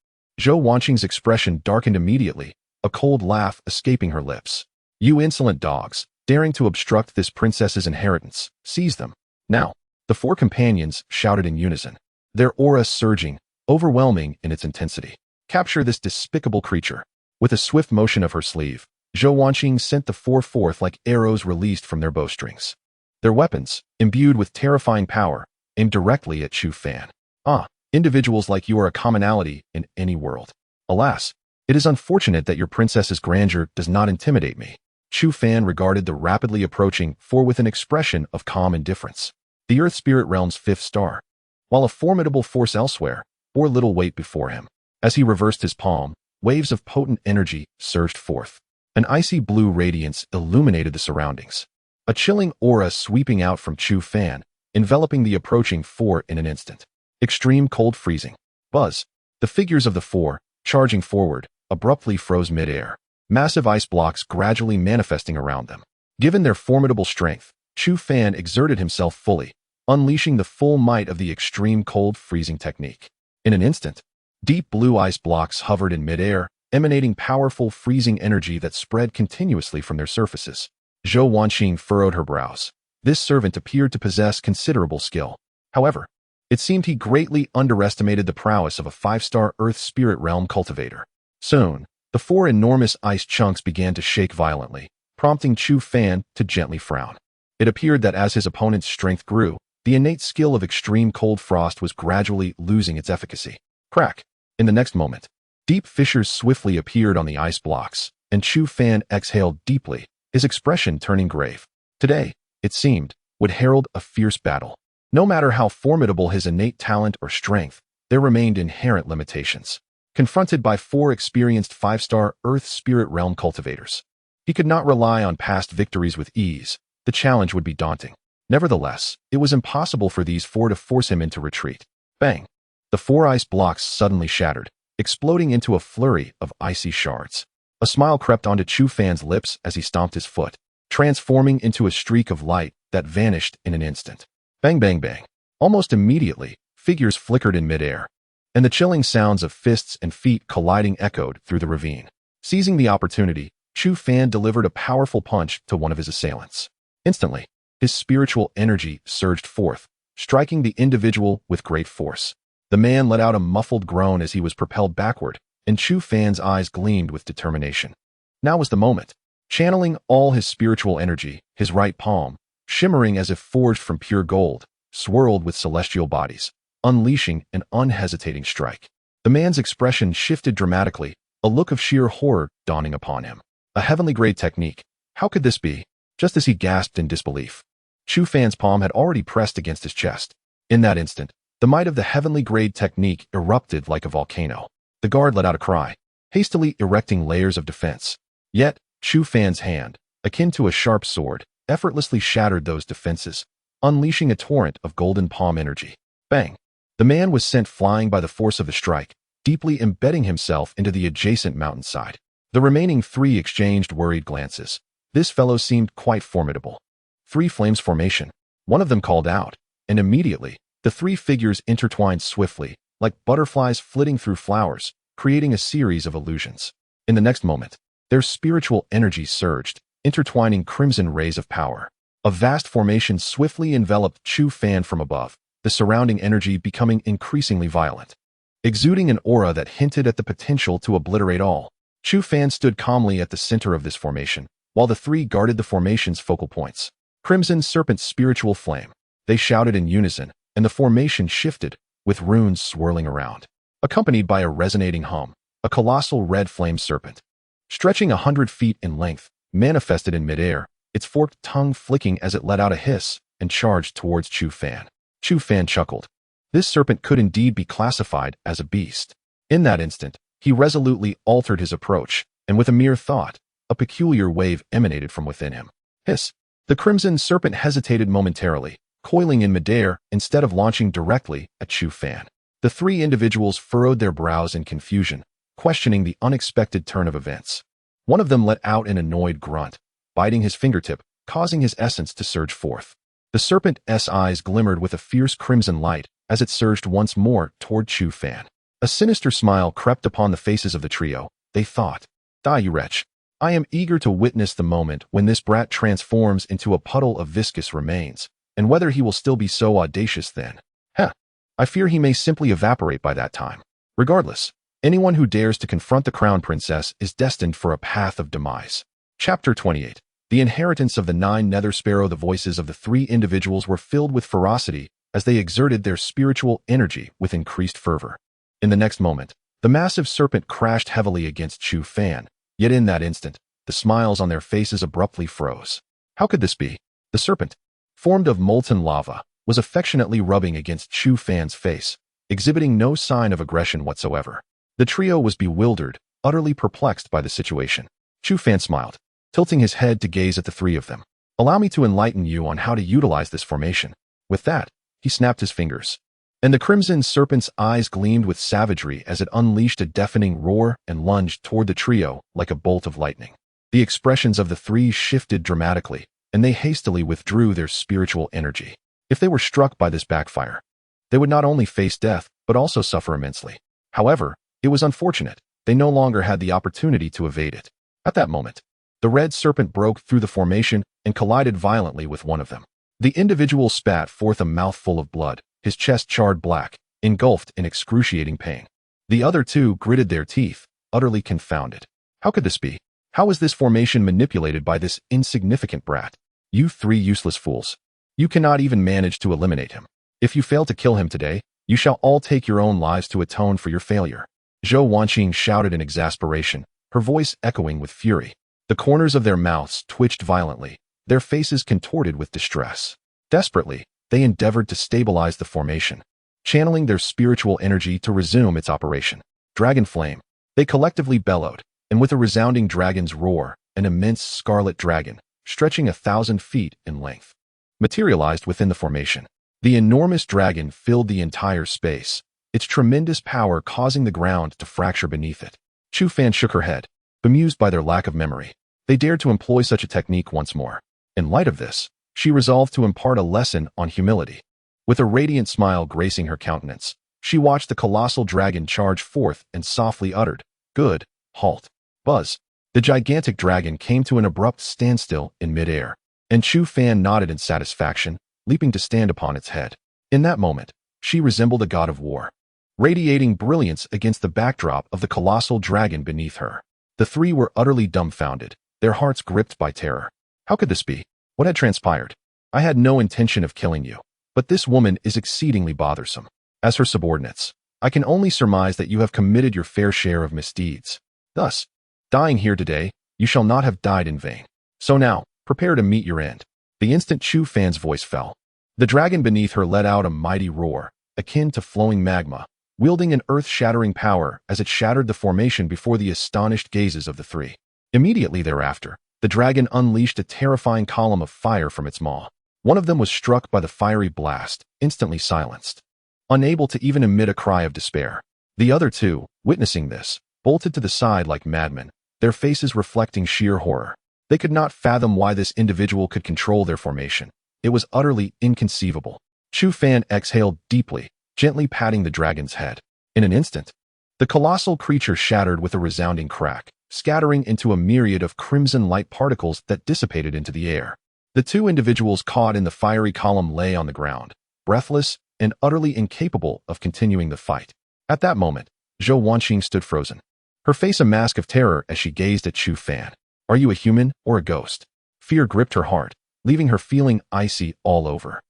Zhou Wanqing's expression darkened immediately, a cold laugh escaping her lips. You insolent dogs, daring to obstruct this princess's inheritance, seize them. Now, the 4 companions shouted in unison, their aura surging, overwhelming in its intensity. Capture this despicable creature. With a swift motion of her sleeve, Zhou Wanqing sent the 4 forth like arrows released from their bowstrings. Their weapons, imbued with terrifying power, aimed directly at Chu Fan. Individuals like you are a commonality in any world. Alas, it is unfortunate that your princess's grandeur does not intimidate me. Chu Fan regarded the rapidly approaching 4 with an expression of calm indifference. The Earth Spirit Realm's 5th star, while a formidable force elsewhere, bore little weight before him. As he reversed his palm, waves of potent energy surged forth. An icy blue radiance illuminated the surroundings. A chilling aura sweeping out from Chu Fan, enveloping the approaching 4 in an instant. Extreme cold freezing. Buzz. The figures of the 4, charging forward, abruptly froze mid-air. Massive ice blocks gradually manifesting around them. Given their formidable strength, Chu Fan exerted himself fully, unleashing the full might of the extreme cold freezing technique. In an instant, deep blue ice blocks hovered in midair, emanating powerful freezing energy that spread continuously from their surfaces. Zhou Wanqing furrowed her brows. This servant appeared to possess considerable skill. However, It seemed he greatly underestimated the prowess of a 5-star Earth Spirit Realm cultivator. Soon, the 4 enormous ice chunks began to shake violently, prompting Chu Fan to gently frown. It appeared that as his opponent's strength grew, the innate skill of extreme cold frost was gradually losing its efficacy. Crack! In the next moment, deep fissures swiftly appeared on the ice blocks, and Chu Fan exhaled deeply, his expression turning grave. Today, it seemed, would herald a fierce battle. No matter how formidable his innate talent or strength, there remained inherent limitations. Confronted by 4 experienced 5-star Earth Spirit Realm cultivators, he could not rely on past victories with ease. The challenge would be daunting. Nevertheless, it was impossible for these 4 to force him into retreat. Bang! The 4 ice blocks suddenly shattered, exploding into a flurry of icy shards. A smile crept onto Chu Fan's lips as he stomped his foot, transforming into a streak of light that vanished in an instant. Bang, bang, bang. Almost immediately, figures flickered in midair, and the chilling sounds of fists and feet colliding echoed through the ravine. Seizing the opportunity, Chu Fan delivered a powerful punch to one of his assailants. Instantly, his spiritual energy surged forth, striking the individual with great force. The man let out a muffled groan as he was propelled backward, and Chu Fan's eyes gleamed with determination. Now was the moment. Channeling all his spiritual energy, his right palm, shimmering as if forged from pure gold, swirled with celestial bodies, unleashing an unhesitating strike. The man's expression shifted dramatically, a look of sheer horror dawning upon him. A heavenly grade technique. How could this be? Just as he gasped in disbelief, Chu Fan's palm had already pressed against his chest. In that instant, the might of the heavenly grade technique erupted like a volcano. The guard let out a cry, hastily erecting layers of defense. Yet, Chu Fan's hand, akin to a sharp sword, effortlessly shattered those defenses, unleashing a torrent of golden palm energy. Bang! The man was sent flying by the force of the strike, deeply embedding himself into the adjacent mountainside. The remaining 3 exchanged worried glances. This fellow seemed quite formidable. 3 flames formation. One of them called out, and immediately, the 3 figures intertwined swiftly, like butterflies flitting through flowers, creating a series of illusions. In the next moment, their spiritual energy surged, intertwining crimson rays of power. A vast formation swiftly enveloped Chu Fan from above, the surrounding energy becoming increasingly violent. Exuding an aura that hinted at the potential to obliterate all, Chu Fan stood calmly at the center of this formation, while the 3 guarded the formation's focal points. Crimson Serpent Spiritual Flame. They shouted in unison, and the formation shifted, with runes swirling around. Accompanied by a resonating hum, a colossal red flame serpent, stretching 100 feet in length, manifested in midair, its forked tongue flicking as it let out a hiss and charged towards Chu Fan. Chu Fan chuckled. This serpent could indeed be classified as a beast. In that instant, he resolutely altered his approach, and with a mere thought, a peculiar wave emanated from within him. Hiss! The crimson serpent hesitated momentarily, coiling in midair instead of launching directly at Chu Fan. The 3 individuals furrowed their brows in confusion, questioning the unexpected turn of events. One of them let out an annoyed grunt, biting his fingertip, causing his essence to surge forth. The serpent's eyes glimmered with a fierce crimson light as it surged once more toward Chu Fan. A sinister smile crept upon the faces of the trio. They thought, "Die, you wretch. I am eager to witness the moment when this brat transforms into a puddle of viscous remains, and whether he will still be so audacious then. I fear he may simply evaporate by that time. Regardless, anyone who dares to confront the crown princess is destined for a path of demise." Chapter 28. The inheritance of the 9 nether sparrow. The voices of the 3 individuals were filled with ferocity as they exerted their spiritual energy with increased fervor. In the next moment, the massive serpent crashed heavily against Chu Fan, yet in that instant, the smiles on their faces abruptly froze. How could this be? The serpent, formed of molten lava, was affectionately rubbing against Chu Fan's face, exhibiting no sign of aggression whatsoever. The trio was bewildered, utterly perplexed by the situation. Chu Fan smiled, tilting his head to gaze at the 3 of them. "Allow me to enlighten you on how to utilize this formation." With that, he snapped his fingers, and the crimson serpent's eyes gleamed with savagery as it unleashed a deafening roar and lunged toward the trio like a bolt of lightning. The expressions of the 3 shifted dramatically, and they hastily withdrew their spiritual energy. If they were struck by this backfire, they would not only face death, but also suffer immensely. However, it was unfortunate. They no longer had the opportunity to evade it. At that moment, the red serpent broke through the formation and collided violently with one of them. The individual spat forth a mouthful of blood, his chest charred black, engulfed in excruciating pain. The other two gritted their teeth, utterly confounded. How could this be? How was this formation manipulated by this insignificant brat? You three useless fools. You cannot even manage to eliminate him. If you fail to kill him today, you shall all take your own lives to atone for your failure. Zhou Wanqing shouted in exasperation, her voice echoing with fury. The corners of their mouths twitched violently, their faces contorted with distress. Desperately, they endeavored to stabilize the formation, channeling their spiritual energy to resume its operation. Dragon flame. They collectively bellowed, and with a resounding dragon's roar, an immense scarlet dragon, stretching 1,000 feet in length, materialized within the formation. The enormous dragon filled the entire space, its tremendous power causing the ground to fracture beneath it. Chu Fan shook her head, bemused by their lack of memory. They dared to employ such a technique once more. In light of this, she resolved to impart a lesson on humility. With a radiant smile gracing her countenance, she watched the colossal dragon charge forth and softly uttered, "Good, halt." Buzz. The gigantic dragon came to an abrupt standstill in midair, and Chu Fan nodded in satisfaction, leaping to stand upon its head. In that moment, she resembled a god of war, radiating brilliance against the backdrop of the colossal dragon beneath her. The three were utterly dumbfounded, their hearts gripped by terror. How could this be? What had transpired? I had no intention of killing you, but this woman is exceedingly bothersome. As her subordinates, I can only surmise that you have committed your fair share of misdeeds. Thus, dying here today, you shall not have died in vain. So now, prepare to meet your end. The instant Chu Fan's voice fell, the dragon beneath her let out a mighty roar, akin to flowing magma, wielding an earth-shattering power as it shattered the formation before the astonished gazes of the three. Immediately thereafter, the dragon unleashed a terrifying column of fire from its maw. One of them was struck by the fiery blast, instantly silenced, unable to even emit a cry of despair. The other two, witnessing this, bolted to the side like madmen, their faces reflecting sheer horror. They could not fathom why this individual could control their formation. It was utterly inconceivable. Chu Fan exhaled deeply, gently patting the dragon's head. In an instant, the colossal creature shattered with a resounding crack, scattering into a myriad of crimson light particles that dissipated into the air. The two individuals caught in the fiery column lay on the ground, breathless and utterly incapable of continuing the fight. At that moment, Zhou Wanqing stood frozen, her face a mask of terror as she gazed at Chu Fan. Are you a human or a ghost? Fear gripped her heart, leaving her feeling icy all over.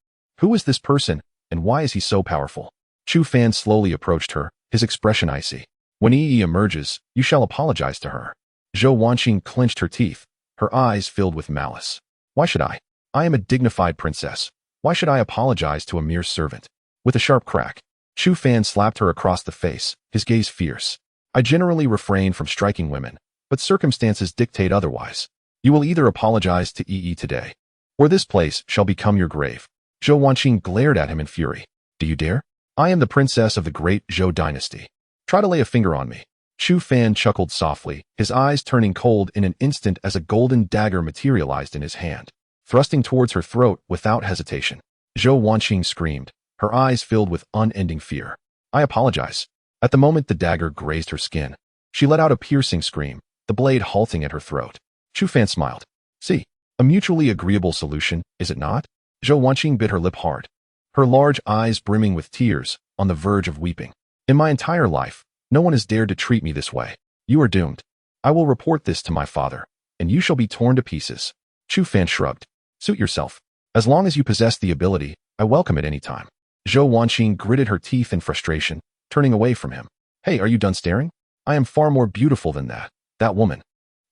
Who is this person, and why is he so powerful? Chu Fan slowly approached her, his expression icy. When Yi emerges, you shall apologize to her. Zhou Wanqing clenched her teeth, her eyes filled with malice. Why should I? I am a dignified princess. Why should I apologize to a mere servant? With a sharp crack, Chu Fan slapped her across the face, his gaze fierce. I generally refrain from striking women, but circumstances dictate otherwise. You will either apologize to Yi today, or this place shall become your grave. Zhou Wanqing glared at him in fury. Do you dare? I am the princess of the great Zhou dynasty. Try to lay a finger on me. Chu Fan chuckled softly, his eyes turning cold in an instant as a golden dagger materialized in his hand, thrusting towards her throat without hesitation. Zhou Wanqing screamed, her eyes filled with unending fear. I apologize. At the moment the dagger grazed her skin, she let out a piercing scream, the blade halting at her throat. Chu Fan smiled. See, a mutually agreeable solution, is it not? Zhou Wanqing bit her lip hard, her large eyes brimming with tears, on the verge of weeping. In my entire life, no one has dared to treat me this way. You are doomed. I will report this to my father, and you shall be torn to pieces. Chu Fan shrugged. Suit yourself. As long as you possess the ability, I welcome it any time. Zhou Wanqing gritted her teeth in frustration, turning away from him. Hey, are you done staring? I am far more beautiful than that woman.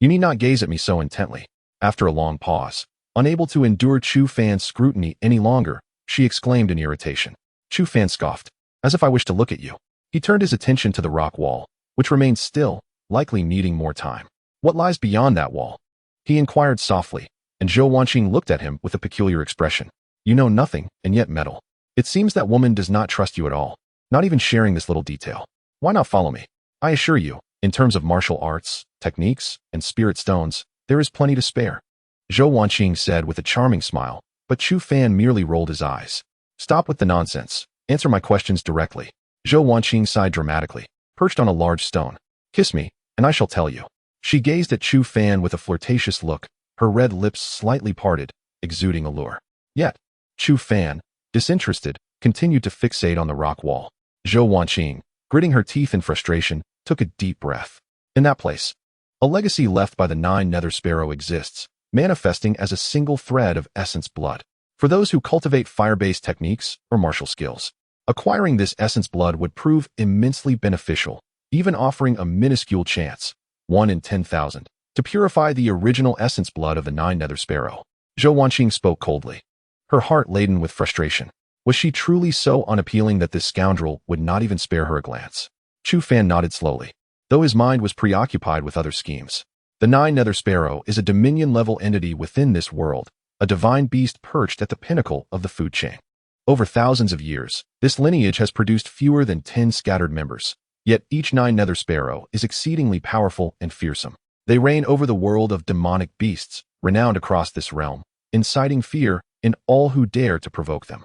You need not gaze at me so intently. After a long pause, unable to endure Chu Fan's scrutiny any longer, she exclaimed in irritation. Chu Fan scoffed. As if I wish to look at you. He turned his attention to the rock wall, which remained still, likely needing more time. What lies beyond that wall? He inquired softly, and Zhou Wanqing looked at him with a peculiar expression. You know nothing, and yet meddle. It seems that woman does not trust you at all, not even sharing this little detail. Why not follow me? I assure you, in terms of martial arts, techniques, and spirit stones, there is plenty to spare. Zhou Wanqing said with a charming smile, but Chu Fan merely rolled his eyes. Stop with the nonsense. Answer my questions directly. Zhou Wanqing sighed dramatically, perched on a large stone. Kiss me, and I shall tell you. She gazed at Chu Fan with a flirtatious look, her red lips slightly parted, exuding allure. Yet, Chu Fan, disinterested, continued to fixate on the rock wall. Zhou Wanqing, gritting her teeth in frustration, took a deep breath. In that place, a legacy left by the 9 Nether Sparrow exists, manifesting as a single thread of essence blood. For those who cultivate fire-based techniques or martial skills, acquiring this essence blood would prove immensely beneficial, even offering a minuscule chance, 1 in 10,000, to purify the original essence blood of the 9 Nether Sparrow. Zhou Wanqing spoke coldly, her heart laden with frustration. Was she truly so unappealing that this scoundrel would not even spare her a glance? Chu Fan nodded slowly, though his mind was preoccupied with other schemes. The 9 Nether Sparrow is a Dominion-level entity within this world, a divine beast perched at the pinnacle of the food chain. Over thousands of years, this lineage has produced fewer than 10 scattered members, yet each 9 Nether Sparrow is exceedingly powerful and fearsome. They reign over the world of demonic beasts, renowned across this realm, inciting fear in all who dare to provoke them.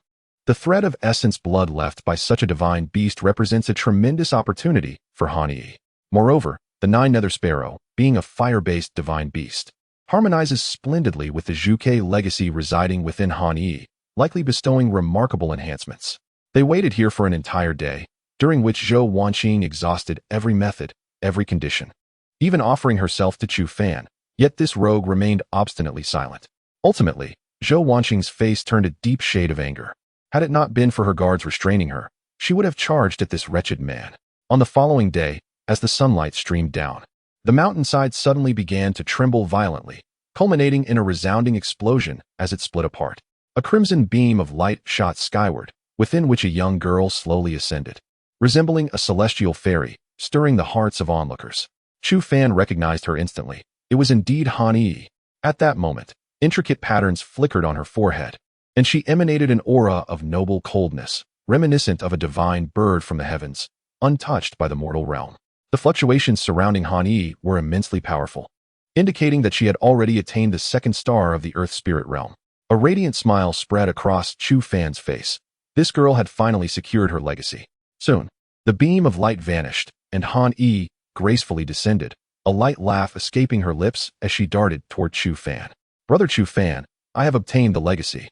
The thread of essence blood left by such a divine beast represents a tremendous opportunity for Han Yi. Moreover, the 9 Nether Sparrow, being a fire-based divine beast, harmonizes splendidly with the Zhuke legacy residing within Han Yi, likely bestowing remarkable enhancements. They waited here for an entire day, during which Zhou Wanqing exhausted every method, every condition, even offering herself to Chu Fan, yet this rogue remained obstinately silent. Ultimately, Zhou Wanqing's face turned a deep shade of anger. Had it not been for her guards restraining her, she would have charged at this wretched man. On the following day, as the sunlight streamed down, the mountainside suddenly began to tremble violently, culminating in a resounding explosion as it split apart. A crimson beam of light shot skyward, within which a young girl slowly ascended, resembling a celestial fairy, stirring the hearts of onlookers. Chu Fan recognized her instantly. It was indeed Han Yi. At that moment, intricate patterns flickered on her forehead, and she emanated an aura of noble coldness, reminiscent of a divine bird from the heavens, untouched by the mortal realm. The fluctuations surrounding Han Yi were immensely powerful, indicating that she had already attained the 2nd star of the Earth Spirit realm. A radiant smile spread across Chu Fan's face. This girl had finally secured her legacy. Soon, the beam of light vanished, and Han Yi gracefully descended, a light laugh escaping her lips as she darted toward Chu Fan. Brother Chu Fan, I have obtained the legacy.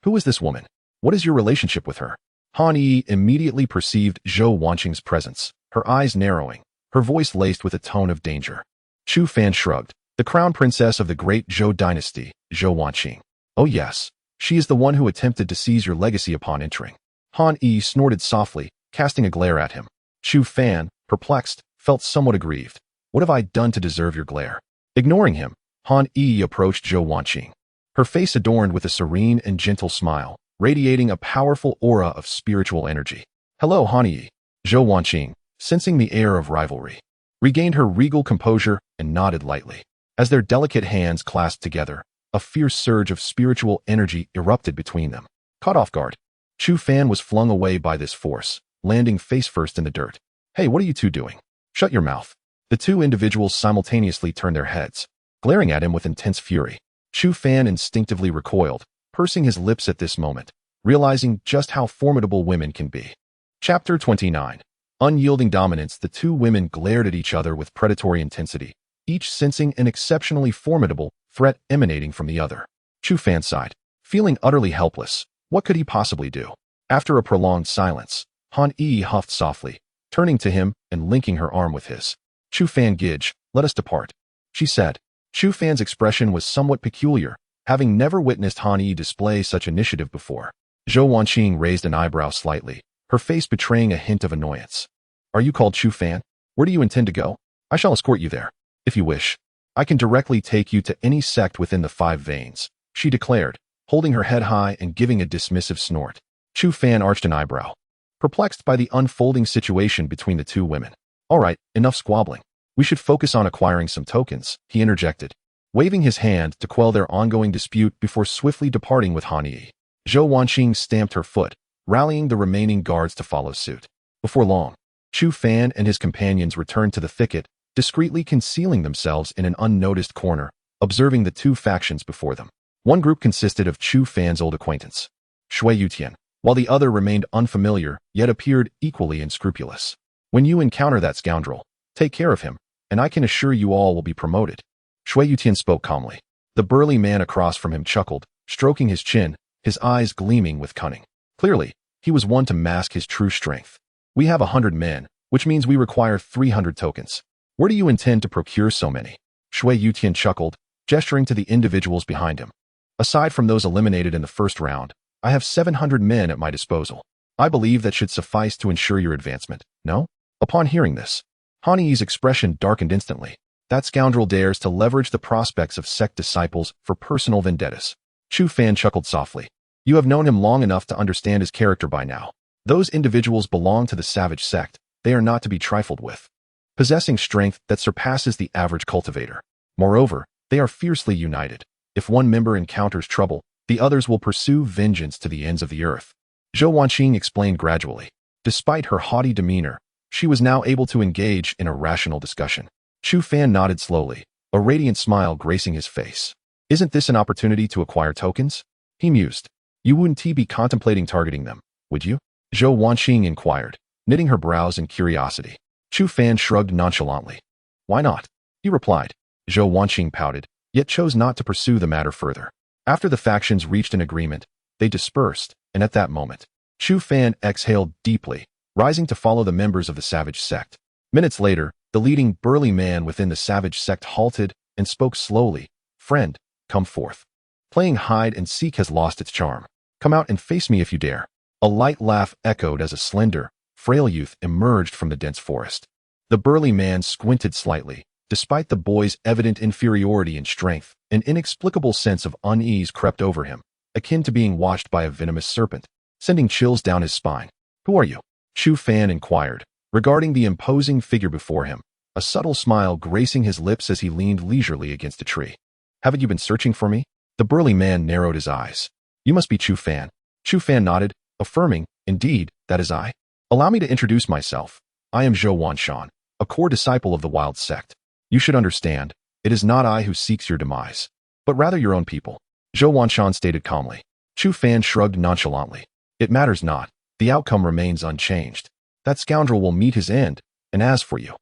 Who is this woman? What is your relationship with her? Han Yi immediately perceived Zhou Wanqing's presence, her eyes narrowing, her voice laced with a tone of danger. Chu Fan shrugged. The crown princess of the great Zhou dynasty, Zhou Wanqing. Oh yes, she is the one who attempted to seize your legacy upon entering. Han Yi snorted softly, casting a glare at him. Chu Fan, perplexed, felt somewhat aggrieved. What have I done to deserve your glare? Ignoring him, Han Yi approached Zhou Wanqing, her face adorned with a serene and gentle smile, radiating a powerful aura of spiritual energy. Hello, Han Yi. Zhou Wanqing, sensing the air of rivalry, regained her regal composure and nodded lightly. As their delicate hands clasped together, a fierce surge of spiritual energy erupted between them. Caught off guard, Chu Fan was flung away by this force, landing face first in the dirt. Hey, what are you two doing? Shut your mouth. The two individuals simultaneously turned their heads, glaring at him with intense fury. Chu Fan instinctively recoiled, pursing his lips at this moment, realizing just how formidable women can be. Chapter 29. Unyielding dominance. The two women glared at each other with predatory intensity, each sensing an exceptionally formidable threat emanating from the other. Chu Fan sighed, feeling utterly helpless. What could he possibly do? After a prolonged silence, Han Yi huffed softly, turning to him and linking her arm with his. Chu Fan Gidge, let us depart, she said. Chu Fan's expression was somewhat peculiar, having never witnessed Han Yi display such initiative before. Zhou Wanqing raised an eyebrow slightly, her face betraying a hint of annoyance. Are you called Chu Fan? Where do you intend to go? I shall escort you there. If you wish, I can directly take you to any sect within the 5 veins, she declared, holding her head high and giving a dismissive snort. Chu Fan arched an eyebrow, perplexed by the unfolding situation between the two women. All right, enough squabbling. We should focus on acquiring some tokens, he interjected, waving his hand to quell their ongoing dispute before swiftly departing with Han Yi. Zhou Wanqing stamped her foot, rallying the remaining guards to follow suit. Before long, Chu Fan and his companions returned to the thicket, discreetly concealing themselves in an unnoticed corner, observing the two factions before them. One group consisted of Chu Fan's old acquaintance, Shui Yutian, while the other remained unfamiliar yet appeared equally unscrupulous. When you encounter that scoundrel, take care of him, and I can assure you all will be promoted. Shui Yutian spoke calmly. The burly man across from him chuckled, stroking his chin, his eyes gleaming with cunning. Clearly, he was one to mask his true strength. We have 100 men, which means we require 300 tokens. Where do you intend to procure so many? Shui Yutian chuckled, gesturing to the individuals behind him. Aside from those eliminated in the first round, I have 700 men at my disposal. I believe that should suffice to ensure your advancement, no? Upon hearing this, Han Yi's expression darkened instantly. That scoundrel dares to leverage the prospects of sect disciples for personal vendettas. Chu Fan chuckled softly. You have known him long enough to understand his character by now. Those individuals belong to the savage sect. They are not to be trifled with, possessing strength that surpasses the average cultivator. Moreover, they are fiercely united. If one member encounters trouble, the others will pursue vengeance to the ends of the earth. Zhou Wanqing explained gradually. Despite her haughty demeanor, she was now able to engage in a rational discussion. Chu Fan nodded slowly, a radiant smile gracing his face. Isn't this an opportunity to acquire tokens? He mused. You wouldn't be contemplating targeting them, would you? Zhou Wanqing inquired, knitting her brows in curiosity. Chu Fan shrugged nonchalantly. Why not? He replied. Zhou Wanqing pouted, yet chose not to pursue the matter further. After the factions reached an agreement, they dispersed, and at that moment, Chu Fan exhaled deeply, rising to follow the members of the savage sect. Minutes later, the leading burly man within the savage sect halted and spoke slowly. Friend, come forth. Playing hide and seek has lost its charm. Come out and face me if you dare. A light laugh echoed as a slender, frail youth emerged from the dense forest. The burly man squinted slightly. Despite the boy's evident inferiority in strength, an inexplicable sense of unease crept over him, akin to being watched by a venomous serpent, sending chills down his spine. Who are you? Chu Fan inquired, regarding the imposing figure before him, a subtle smile gracing his lips as he leaned leisurely against a tree. Haven't you been searching for me? The burly man narrowed his eyes. You must be Chu Fan. Chu Fan nodded, affirming, indeed, that is I. Allow me to introduce myself. I am Zhou Wanshan, a core disciple of the Wild Sect. You should understand, it is not I who seeks your demise, but rather your own people. Zhou Wanshan stated calmly. Chu Fan shrugged nonchalantly. It matters not. The outcome remains unchanged. That scoundrel will meet his end, and as for you,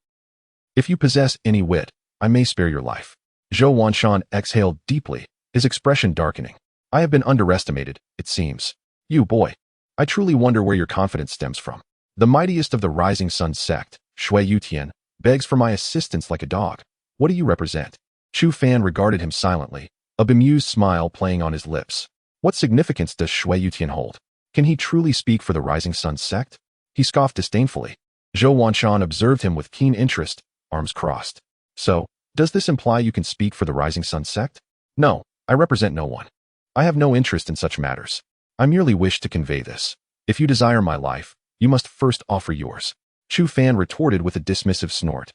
if you possess any wit, I may spare your life. Zhou Wanshan exhaled deeply, his expression darkening. I have been underestimated, it seems. You, boy. I truly wonder where your confidence stems from. The mightiest of the Rising Sun sect, Shui Yutian, begs for my assistance like a dog. What do you represent? Chu Fan regarded him silently, a bemused smile playing on his lips. What significance does Shui Yutian hold? Can he truly speak for the Rising Sun sect? He scoffed disdainfully. Zhou Wanshan observed him with keen interest, arms crossed. So, does this imply you can speak for the Rising Sun sect? No, I represent no one. I have no interest in such matters. I merely wish to convey this. If you desire my life, you must first offer yours. Chu Fan retorted with a dismissive snort.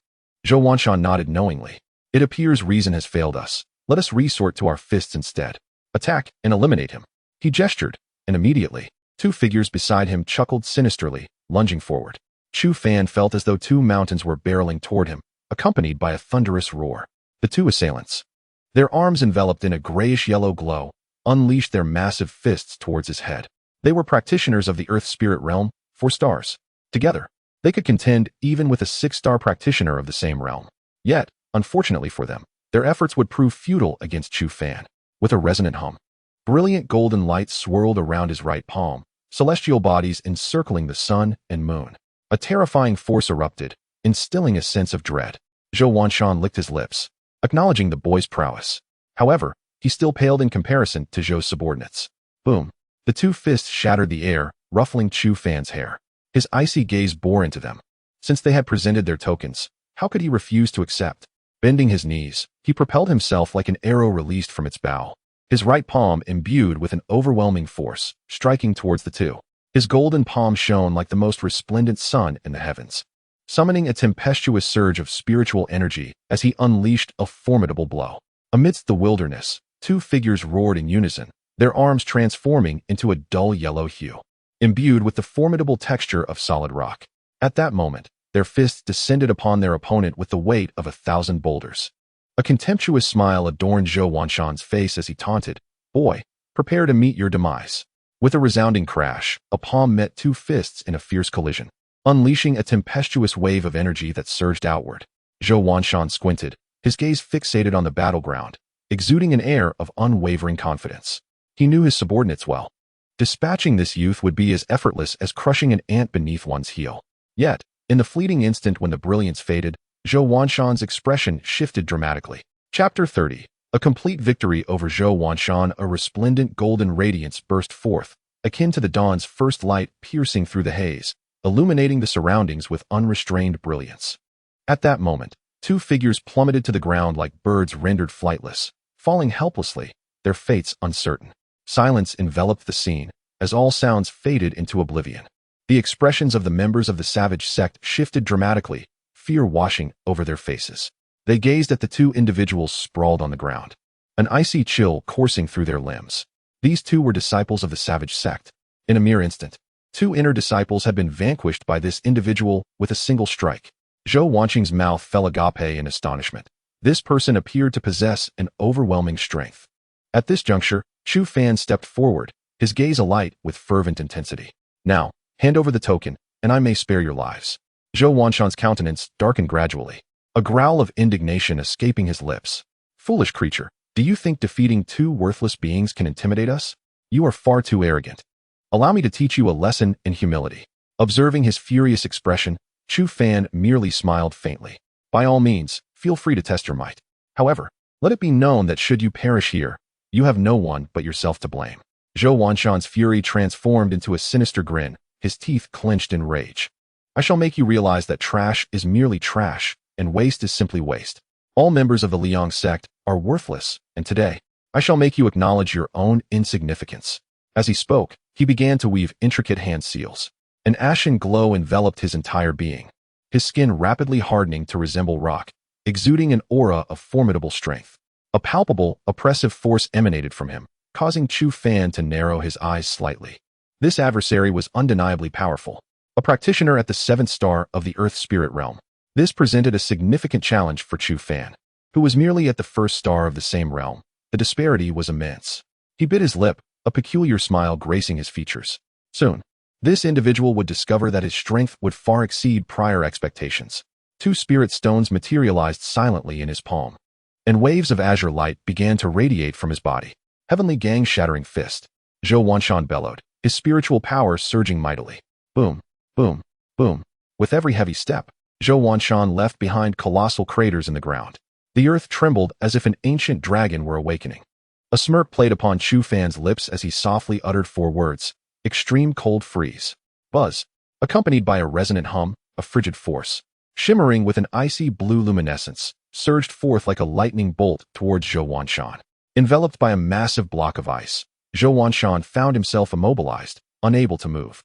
Zhou Wanshan nodded knowingly. It appears reason has failed us. Let us resort to our fists instead. Attack and eliminate him. He gestured, and immediately, two figures beside him chuckled sinisterly, lunging forward. Chu Fan felt as though two mountains were barreling toward him, accompanied by a thunderous roar. The two assailants, their arms enveloped in a grayish-yellow glow, unleashed their massive fists towards his head. They were practitioners of the Earth Spirit realm, 4 stars. Together, they could contend even with a 6-star practitioner of the same realm. Yet, unfortunately for them, their efforts would prove futile against Chu Fan. With a resonant hum, brilliant golden light swirled around his right palm, celestial bodies encircling the sun and moon. A terrifying force erupted, instilling a sense of dread. Zhou Wanshan licked his lips, acknowledging the boy's prowess. However, he still paled in comparison to Zhou's subordinates. Boom. The two fists shattered the air, ruffling Chu Fan's hair. His icy gaze bore into them. Since they had presented their tokens, how could he refuse to accept? Bending his knees, he propelled himself like an arrow released from its bow, his right palm imbued with an overwhelming force, striking towards the two. His golden palm shone like the most resplendent sun in the heavens, summoning a tempestuous surge of spiritual energy as he unleashed a formidable blow. Amidst the wilderness, two figures roared in unison, their arms transforming into a dull yellow hue, imbued with the formidable texture of solid rock. At that moment, their fists descended upon their opponent with the weight of 1,000 boulders. A contemptuous smile adorned Zhou Wanshan's face as he taunted, "Boy, prepare to meet your demise." With a resounding crash, a palm met two fists in a fierce collision, unleashing a tempestuous wave of energy that surged outward. Zhou Wanshan squinted, his gaze fixated on the battleground, exuding an air of unwavering confidence. He knew his subordinates well. Dispatching this youth would be as effortless as crushing an ant beneath one's heel. Yet, in the fleeting instant when the brilliance faded, Zhou Wanshan's expression shifted dramatically. Chapter 30. A complete victory over Zhou Wanshan. A resplendent golden radiance burst forth, akin to the dawn's first light piercing through the haze, illuminating the surroundings with unrestrained brilliance. At that moment, two figures plummeted to the ground like birds rendered flightless, falling helplessly, their fates uncertain. Silence enveloped the scene, as all sounds faded into oblivion. The expressions of the members of the savage sect shifted dramatically, fear washing over their faces. They gazed at the two individuals sprawled on the ground, an icy chill coursing through their limbs. These two were disciples of the savage sect. In a mere instant, two inner disciples had been vanquished by this individual with a single strike. Zhou Wanqing's mouth fell agape in astonishment. This person appeared to possess an overwhelming strength. At this juncture, Chu Fan stepped forward, his gaze alight with fervent intensity. Now, hand over the token, and I may spare your lives. Zhou Wanshan's countenance darkened gradually, a growl of indignation escaping his lips. Foolish creature, do you think defeating two worthless beings can intimidate us? You are far too arrogant. Allow me to teach you a lesson in humility. Observing his furious expression, Chu Fan merely smiled faintly. By all means, feel free to test your might. However, let it be known that should you perish here, you have no one but yourself to blame. Zhou Wanshan's fury transformed into a sinister grin, his teeth clenched in rage. I shall make you realize that trash is merely trash, and waste is simply waste. All members of the Liang sect are worthless, and today, I shall make you acknowledge your own insignificance. As he spoke, he began to weave intricate hand seals. An ashen glow enveloped his entire being, his skin rapidly hardening to resemble rock, exuding an aura of formidable strength. A palpable, oppressive force emanated from him, causing Chu Fan to narrow his eyes slightly. This adversary was undeniably powerful, a practitioner at the 7th star of the Earth Spirit realm. This presented a significant challenge for Chu Fan, who was merely at the 1st star of the same realm. The disparity was immense. He bit his lip, a peculiar smile gracing his features. Soon, this individual would discover that his strength would far exceed prior expectations. Two spirit stones materialized silently in his palm, and waves of azure light began to radiate from his body. Heavenly gang-shattering fist. Zhou Wanshan bellowed, his spiritual power surging mightily. Boom, boom, boom. With every heavy step, Zhou Wanshan left behind colossal craters in the ground. The earth trembled as if an ancient dragon were awakening. A smirk played upon Chu Fan's lips as he softly uttered 4 words. Extreme cold freeze. Buzz. Accompanied by a resonant hum, a frigid force, shimmering with an icy blue luminescence, surged forth like a lightning bolt towards Zhou Wanshan. Enveloped by a massive block of ice, Zhou Wanshan found himself immobilized, unable to move.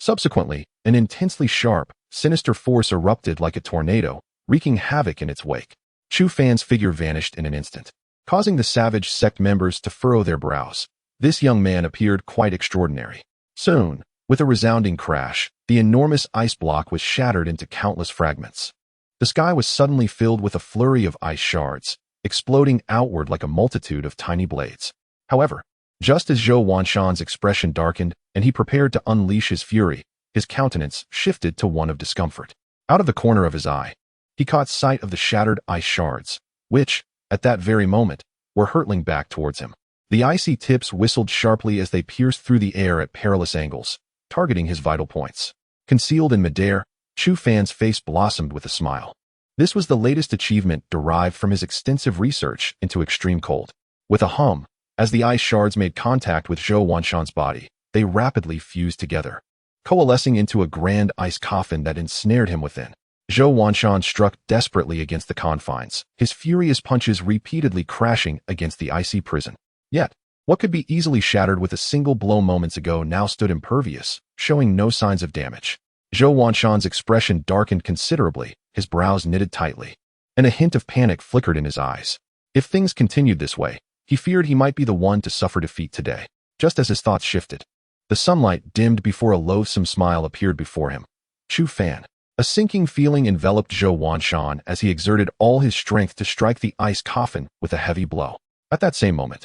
Subsequently, an intensely sharp, sinister force erupted like a tornado, wreaking havoc in its wake. Chu Fan's figure vanished in an instant, causing the savage sect members to furrow their brows. This young man appeared quite extraordinary. Soon, with a resounding crash, the enormous ice block was shattered into countless fragments. The sky was suddenly filled with a flurry of ice shards, exploding outward like a multitude of tiny blades. However, just as Zhou Wanshan's expression darkened and he prepared to unleash his fury, his countenance shifted to one of discomfort. Out of the corner of his eye, he caught sight of the shattered ice shards, which, at that very moment, were hurtling back towards him. The icy tips whistled sharply as they pierced through the air at perilous angles, targeting his vital points. Concealed in midair, Chu Fan's face blossomed with a smile. This was the latest achievement derived from his extensive research into extreme cold. With a hum, as the ice shards made contact with Zhou Wanshan's body, they rapidly fused together, coalescing into a grand ice coffin that ensnared him within. Zhou Wanshan struck desperately against the confines, his furious punches repeatedly crashing against the icy prison. Yet, what could be easily shattered with a single blow moments ago now stood impervious, showing no signs of damage. Zhou Wanshan's expression darkened considerably, his brows knitted tightly, and a hint of panic flickered in his eyes. If things continued this way, he feared he might be the one to suffer defeat today. Just as his thoughts shifted, the sunlight dimmed before a loathsome smile appeared before him. Chu Fan. A sinking feeling enveloped Zhou Wanshan as he exerted all his strength to strike the ice coffin with a heavy blow. At that same moment,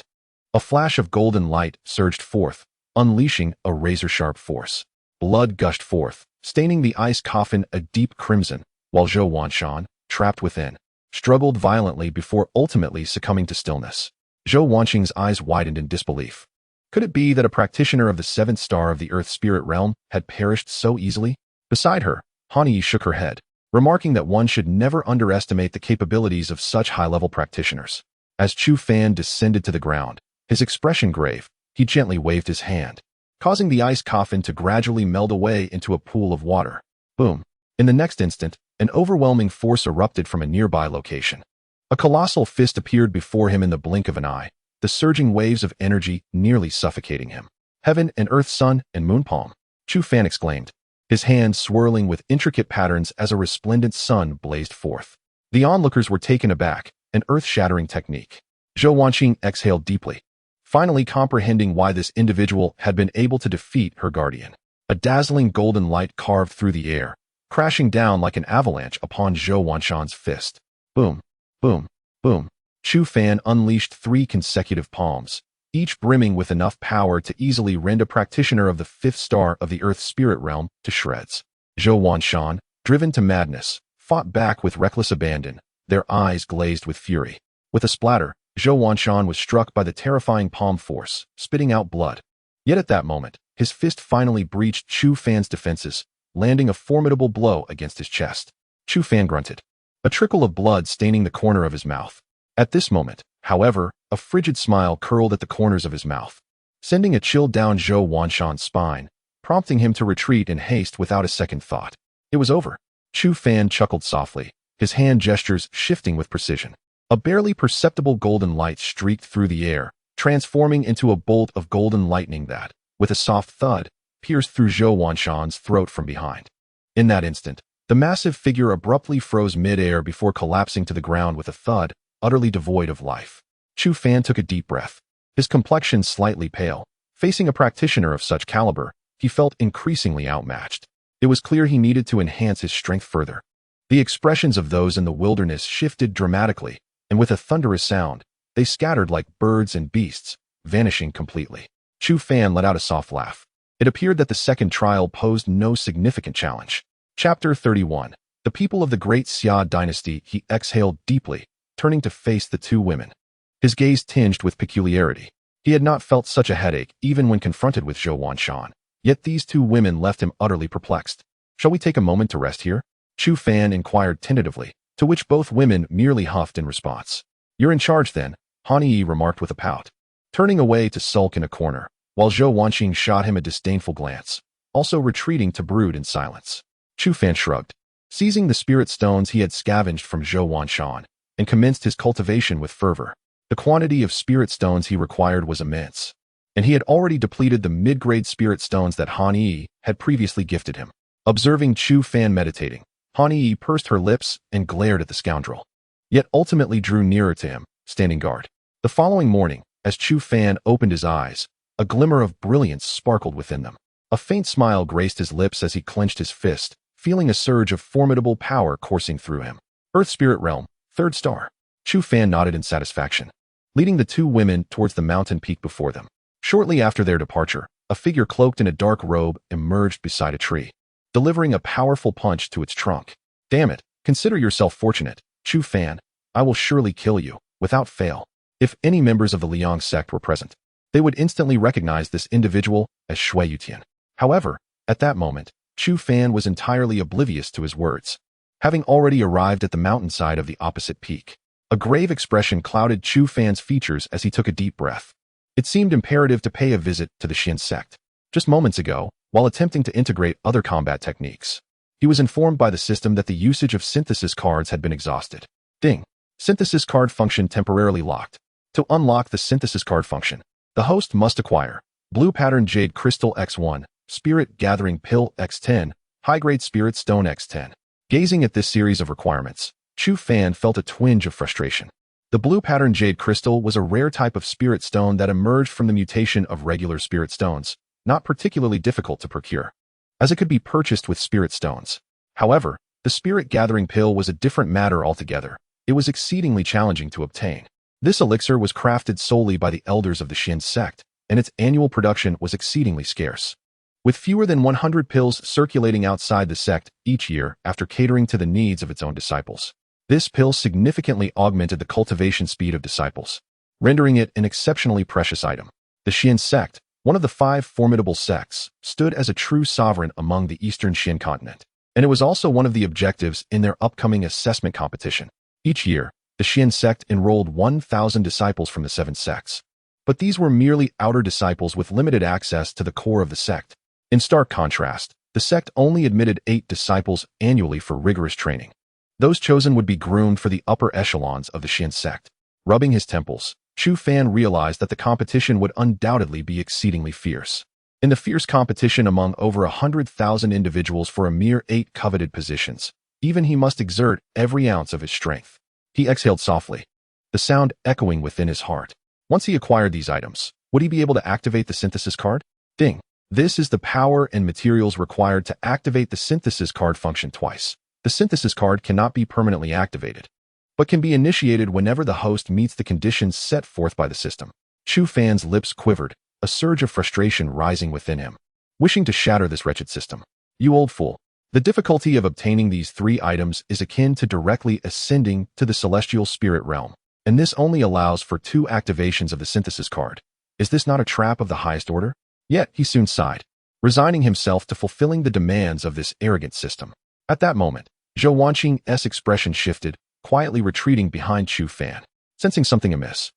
a flash of golden light surged forth, unleashing a razor-sharp force. Blood gushed forth, staining the ice coffin a deep crimson, while Zhou Wanshan, trapped within, struggled violently before ultimately succumbing to stillness. Zhou Wanqing's eyes widened in disbelief. Could it be that a practitioner of the seventh star of the Earth spirit realm had perished so easily? Beside her, Hanyi shook her head, remarking that one should never underestimate the capabilities of such high-level practitioners. As Chu Fan descended to the ground, his expression grave, he gently waved his hand, causing the ice coffin to gradually melt away into a pool of water. Boom. In the next instant, an overwhelming force erupted from a nearby location. A colossal fist appeared before him in the blink of an eye, the surging waves of energy nearly suffocating him. Heaven and earth, sun and moon palm, Chu Fan exclaimed, his hands swirling with intricate patterns as a resplendent sun blazed forth. The onlookers were taken aback, an earth-shattering technique. Zhou Wanqing exhaled deeply, finally comprehending why this individual had been able to defeat her guardian. A dazzling golden light carved through the air, crashing down like an avalanche upon Zhou Wanshang's fist. Boom, boom, boom. Chu Fan unleashed 3 consecutive palms, each brimming with enough power to easily rend a practitioner of the 5th star of the Earth spirit realm to shreds. Zhou Wanshang, driven to madness, fought back with reckless abandon, their eyes glazed with fury. With a splatter, Zhou Wanshang was struck by the terrifying palm force, spitting out blood. Yet at that moment, his fist finally breached Chu Fan's defenses, landing a formidable blow against his chest. Chu Fan grunted, a trickle of blood staining the corner of his mouth. At this moment, however, a frigid smile curled at the corners of his mouth, sending a chill down Zhou Wanshang's spine, prompting him to retreat in haste without a second thought. It was over. Chu Fan chuckled softly, his hand gestures shifting with precision. A barely perceptible golden light streaked through the air, transforming into a bolt of golden lightning that, with a soft thud, pierced through Zhou Wanshang's throat from behind. In that instant, the massive figure abruptly froze mid-air before collapsing to the ground with a thud, utterly devoid of life. Chu Fan took a deep breath, his complexion slightly pale. Facing a practitioner of such caliber, he felt increasingly outmatched. It was clear he needed to enhance his strength further. The expressions of those in the wilderness shifted dramatically, and with a thunderous sound, they scattered like birds and beasts, vanishing completely. Chu Fan let out a soft laugh. It appeared that the second trial posed no significant challenge. Chapter 31. The people of the Great Xia Dynasty. He exhaled deeply, turning to face the 2 women. His gaze tinged with peculiarity. He had not felt such a headache even when confronted with Zhou Wanshang. Yet these 2 women left him utterly perplexed. Shall we take a moment to rest here? Chu Fan inquired tentatively, to which both women merely huffed in response. You're in charge then, Hanyi remarked with a pout, turning away to sulk in a corner, while Zhou Wanqing shot him a disdainful glance, also retreating to brood in silence. Chu Fan shrugged, seizing the spirit stones he had scavenged from Zhou Wanshang, and commenced his cultivation with fervor. The quantity of spirit stones he required was immense, and he had already depleted the mid-grade spirit stones that Hanyi had previously gifted him. Observing Chu Fan meditating, Hanyi pursed her lips and glared at the scoundrel, yet ultimately drew nearer to him, standing guard. The following morning, as Chu Fan opened his eyes, a glimmer of brilliance sparkled within them. A faint smile graced his lips as he clenched his fist, feeling a surge of formidable power coursing through him. Earth Spirit Realm, 3rd star. Chu Fan nodded in satisfaction, leading the 2 women towards the mountain peak before them. Shortly after their departure, a figure cloaked in a dark robe emerged beside a tree, delivering a powerful punch to its trunk. Damn it, consider yourself fortunate, Chu Fan. I will surely kill you, without fail. If any members of the Liang sect were present, they would instantly recognize this individual as Shui Yutian. However, at that moment, Chu Fan was entirely oblivious to his words. Having already arrived at the mountainside of the opposite peak, a grave expression clouded Chu Fan's features as he took a deep breath. It seemed imperative to pay a visit to the Xin sect. Just moments ago, while attempting to integrate other combat techniques, he was informed by the system that the usage of synthesis cards had been exhausted. Ding. Synthesis card function temporarily locked. To unlock the synthesis card function, the host must acquire Blue Pattern Jade Crystal X1, Spirit Gathering Pill X10, High-Grade Spirit Stone X10. Gazing at this series of requirements, Chu Fan felt a twinge of frustration. The Blue Pattern Jade Crystal was a rare type of spirit stone that emerged from the mutation of regular spirit stones, not particularly difficult to procure, as it could be purchased with spirit stones. However, the Spirit Gathering Pill was a different matter altogether. It was exceedingly challenging to obtain. This elixir was crafted solely by the elders of the Xin sect, and its annual production was exceedingly scarce. With fewer than 100 pills circulating outside the sect each year after catering to the needs of its own disciples, this pill significantly augmented the cultivation speed of disciples, rendering it an exceptionally precious item. The Xin sect, one of the 5 formidable sects, stood as a true sovereign among the Eastern Xin continent, and it was also one of the objectives in their upcoming assessment competition. Each year, the Xin sect enrolled 1,000 disciples from the 7 sects. But these were merely outer disciples with limited access to the core of the sect. In stark contrast, the sect only admitted 8 disciples annually for rigorous training. Those chosen would be groomed for the upper echelons of the Xin sect. Rubbing his temples, Chu Fan realized that the competition would undoubtedly be exceedingly fierce. In the fierce competition among over 100,000 individuals for a mere 8 coveted positions, even he must exert every ounce of his strength. He exhaled softly, the sound echoing within his heart. Once he acquired these items, would he be able to activate the synthesis card? Ding! This is the power and materials required to activate the synthesis card function twice. The synthesis card cannot be permanently activated, but can be initiated whenever the host meets the conditions set forth by the system. Chu Fan's lips quivered, a surge of frustration rising within him, wishing to shatter this wretched system. You old fool. The difficulty of obtaining these 3 items is akin to directly ascending to the celestial spirit realm, and this only allows for 2 activations of the synthesis card. Is this not a trap of the highest order? Yet he soon sighed, resigning himself to fulfilling the demands of this arrogant system. At that moment, Zhou Wanqing's expression shifted, quietly retreating behind Chu Fan. Sensing something amiss,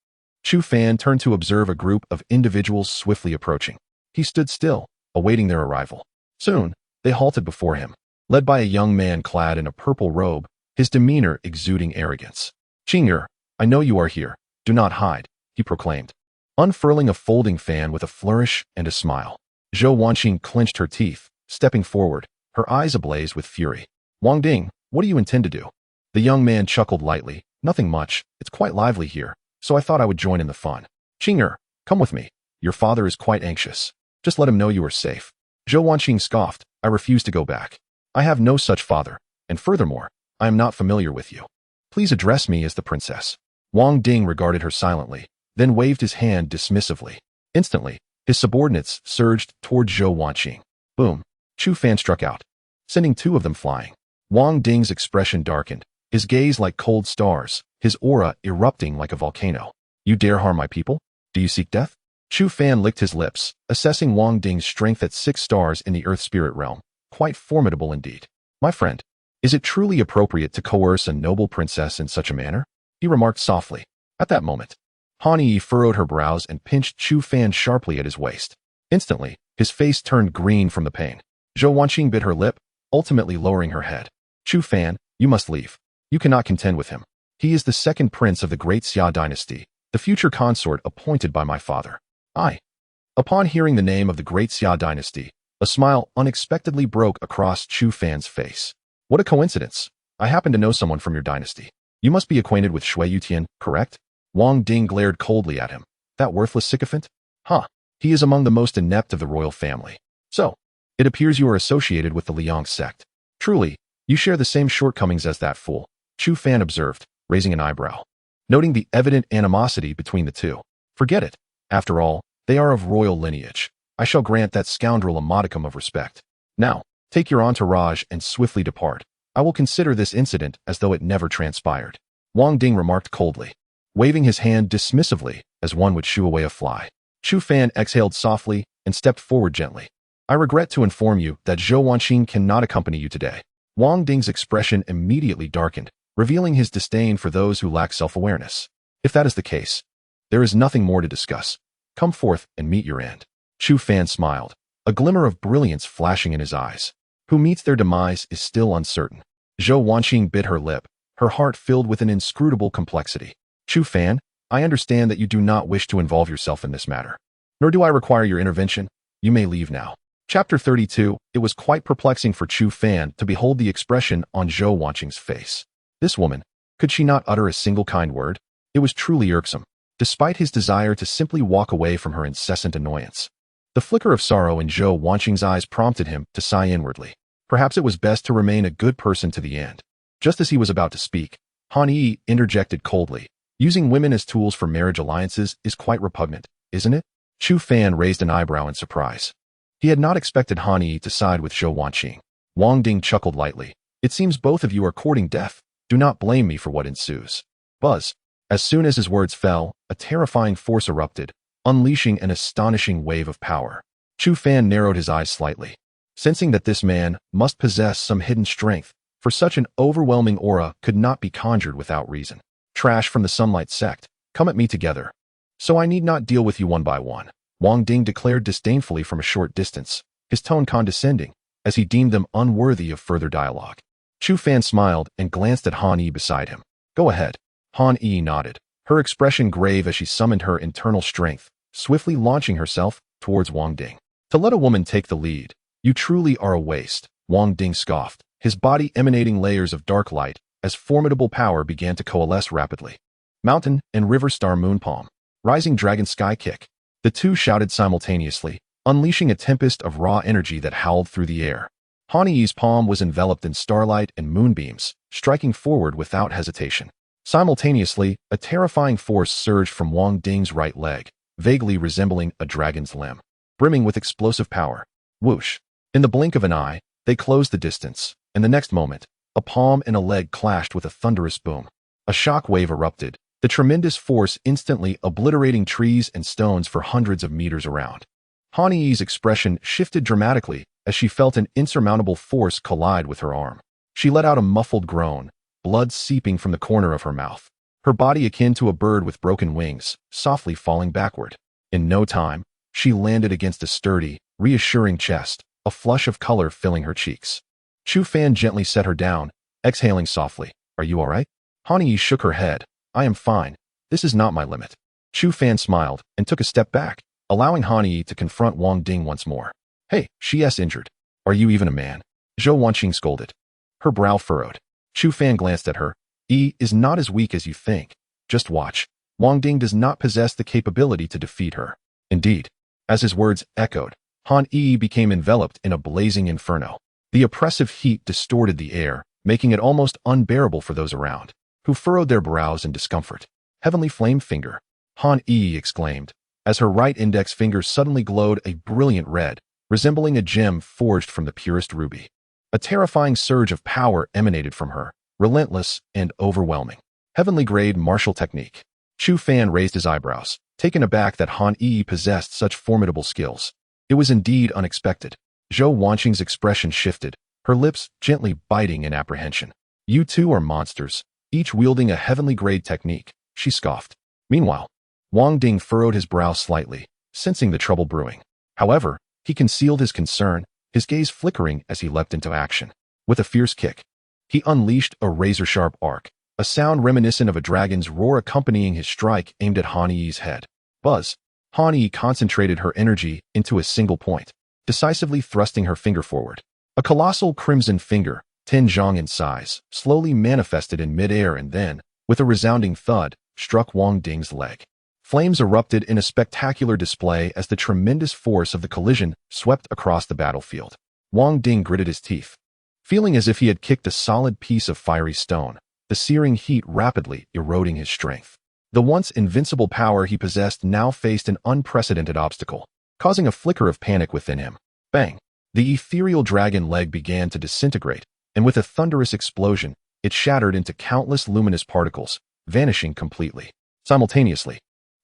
Chu Fan turned to observe a group of individuals swiftly approaching. He stood still, awaiting their arrival. Soon, they halted before him, led by a young man clad in a purple robe, his demeanor exuding arrogance. "Qing'er, I know you are here. Do not hide," he proclaimed, unfurling a folding fan with a flourish and a smile. Zhou Wanqing clenched her teeth, stepping forward, her eyes ablaze with fury. "Wang Ding, what do you intend to do?" The young man chuckled lightly. "Nothing much. It's quite lively here, so I thought I would join in the fun." "Qing'er, come with me. Your father is quite anxious. Just let him know you are safe." Zhou Wanqing scoffed. "I refuse to go back. I have no such father, and furthermore, I am not familiar with you. Please address me as the princess." Wang Ding regarded her silently, then waved his hand dismissively. Instantly, his subordinates surged toward Zhou Wanqing. Boom! Chu Fan struck out, sending 2 of them flying. Wang Ding's expression darkened, his gaze like cold stars, his aura erupting like a volcano. "You dare harm my people? Do you seek death?" Chu Fan licked his lips, assessing Wang Ding's strength at 6 stars in the Earth Spirit realm. Quite formidable indeed. "My friend, is it truly appropriate to coerce a noble princess in such a manner?" he remarked softly. At that moment, Han Yi furrowed her brows and pinched Chu Fan sharply at his waist. Instantly, his face turned green from the pain. Zhou Wanqing bit her lip, ultimately lowering her head. "Chu Fan, you must leave. You cannot contend with him. He is the 2nd prince of the Great Xia dynasty, the future consort appointed by my father." "I." Upon hearing the name of the Great Xia dynasty, a smile unexpectedly broke across Chu Fan's face. "What a coincidence. I happen to know someone from your dynasty. You must be acquainted with Shui Yutian, correct?" Wang Ding glared coldly at him. "That worthless sycophant? Huh. He is among the most inept of the royal family. So, it appears you are associated with the Liang sect. Truly, you share the same shortcomings as that fool," Chu Fan observed, raising an eyebrow, noting the evident animosity between the 2. "Forget it. After all, they are of royal lineage. I shall grant that scoundrel a modicum of respect. Now, take your entourage and swiftly depart. I will consider this incident as though it never transpired," Wang Ding remarked coldly, waving his hand dismissively as one would shoo away a fly. Chu Fan exhaled softly and stepped forward gently. "I regret to inform you that Zhou Wanqing cannot accompany you today." Wang Ding's expression immediately darkened, revealing his disdain for those who lack self-awareness. "If that is the case, there is nothing more to discuss. Come forth and meet your end." Chu Fan smiled, a glimmer of brilliance flashing in his eyes. Who meets their demise is still uncertain. Zhou Wanqing bit her lip, her heart filled with an inscrutable complexity. "Chu Fan, I understand that you do not wish to involve yourself in this matter. Nor do I require your intervention. You may leave now." Chapter 32. It was quite perplexing for Chu Fan to behold the expression on Zhou Wanqing's face. This woman, could she not utter a single kind word? It was truly irksome, despite his desire to simply walk away from her incessant annoyance. The flicker of sorrow in Zhou Wanqing's eyes prompted him to sigh inwardly. Perhaps it was best to remain a good person to the end. Just as he was about to speak, Han Yi interjected coldly. "Using women as tools for marriage alliances is quite repugnant, isn't it?" Chu Fan raised an eyebrow in surprise. He had not expected Han Yi to side with Zhou Wanqing. Wang Ding chuckled lightly. "It seems both of you are courting death. Do not blame me for what ensues." Buzz. As soon as his words fell, a terrifying force erupted, unleashing an astonishing wave of power. Chu Fan narrowed his eyes slightly, sensing that this man must possess some hidden strength, for such an overwhelming aura could not be conjured without reason. Trash from the Sunlight sect, come at me together. So I need not deal with you one by one, Wang Ding declared disdainfully from a short distance, his tone condescending, as he deemed them unworthy of further dialogue. Chu Fan smiled and glanced at Han Yi beside him. Go ahead. Han Yi nodded, her expression grave as she summoned her internal strength, swiftly launching herself towards Wang Ding. To let a woman take the lead, you truly are a waste, Wang Ding scoffed, his body emanating layers of dark light as formidable power began to coalesce rapidly. Mountain and River Star Moonpalm, Rising Dragon Sky Kick. The two shouted simultaneously, unleashing a tempest of raw energy that howled through the air. Han Yi's palm was enveloped in starlight and moonbeams, striking forward without hesitation. Simultaneously, a terrifying force surged from Wang Ding's right leg, vaguely resembling a dragon's limb, brimming with explosive power. Whoosh! In the blink of an eye, they closed the distance, and the next moment, a palm and a leg clashed with a thunderous boom. A shock wave erupted, the tremendous force instantly obliterating trees and stones for hundreds of meters around. Han Yi's expression shifted dramatically as she felt an insurmountable force collide with her arm. She let out a muffled groan, blood seeping from the corner of her mouth, her body akin to a bird with broken wings, softly falling backward. In no time, she landed against a sturdy, reassuring chest, a flush of color filling her cheeks. Chu Fan gently set her down, exhaling softly. Are you all right? Han Yi shook her head. I am fine. This is not my limit. Chu Fan smiled and took a step back, allowing Han Yi to confront Wang Ding once more. Hey, she's injured. Are you even a man? Zhou Wanqing scolded. Her brow furrowed. Chu Fan glanced at her. Yi is not as weak as you think. Just watch. Wang Ding does not possess the capability to defeat her. Indeed. As his words echoed, Han Yi became enveloped in a blazing inferno. The oppressive heat distorted the air, making it almost unbearable for those around, who furrowed their brows in discomfort. Heavenly Flame Finger, Han Yi exclaimed, as her right index finger suddenly glowed a brilliant red, resembling a gem forged from the purest ruby. A terrifying surge of power emanated from her, relentless and overwhelming. Heavenly Grade Martial Technique. Chu Fan raised his eyebrows, taken aback that Han Yi possessed such formidable skills. It was indeed unexpected. Zhou Wanqing's expression shifted, her lips gently biting in apprehension. You two are monsters, each wielding a heavenly grade technique, she scoffed. Meanwhile, Wang Ding furrowed his brow slightly, sensing the trouble brewing. However, he concealed his concern, his gaze flickering as he leapt into action. With a fierce kick, he unleashed a razor-sharp arc, a sound reminiscent of a dragon's roar accompanying his strike aimed at Han Yi's head. Buzz! Han Yi concentrated her energy into a single point, decisively thrusting her finger forward. A colossal crimson finger, 10 zhang in size, slowly manifested in midair and then, with a resounding thud, struck Wang Ding's leg. Flames erupted in a spectacular display as the tremendous force of the collision swept across the battlefield. Wang Ding gritted his teeth, feeling as if he had kicked a solid piece of fiery stone, the searing heat rapidly eroding his strength. The once invincible power he possessed now faced an unprecedented obstacle, causing a flicker of panic within him. Bang! The ethereal dragon leg began to disintegrate, and with a thunderous explosion, it shattered into countless luminous particles, vanishing completely. Simultaneously,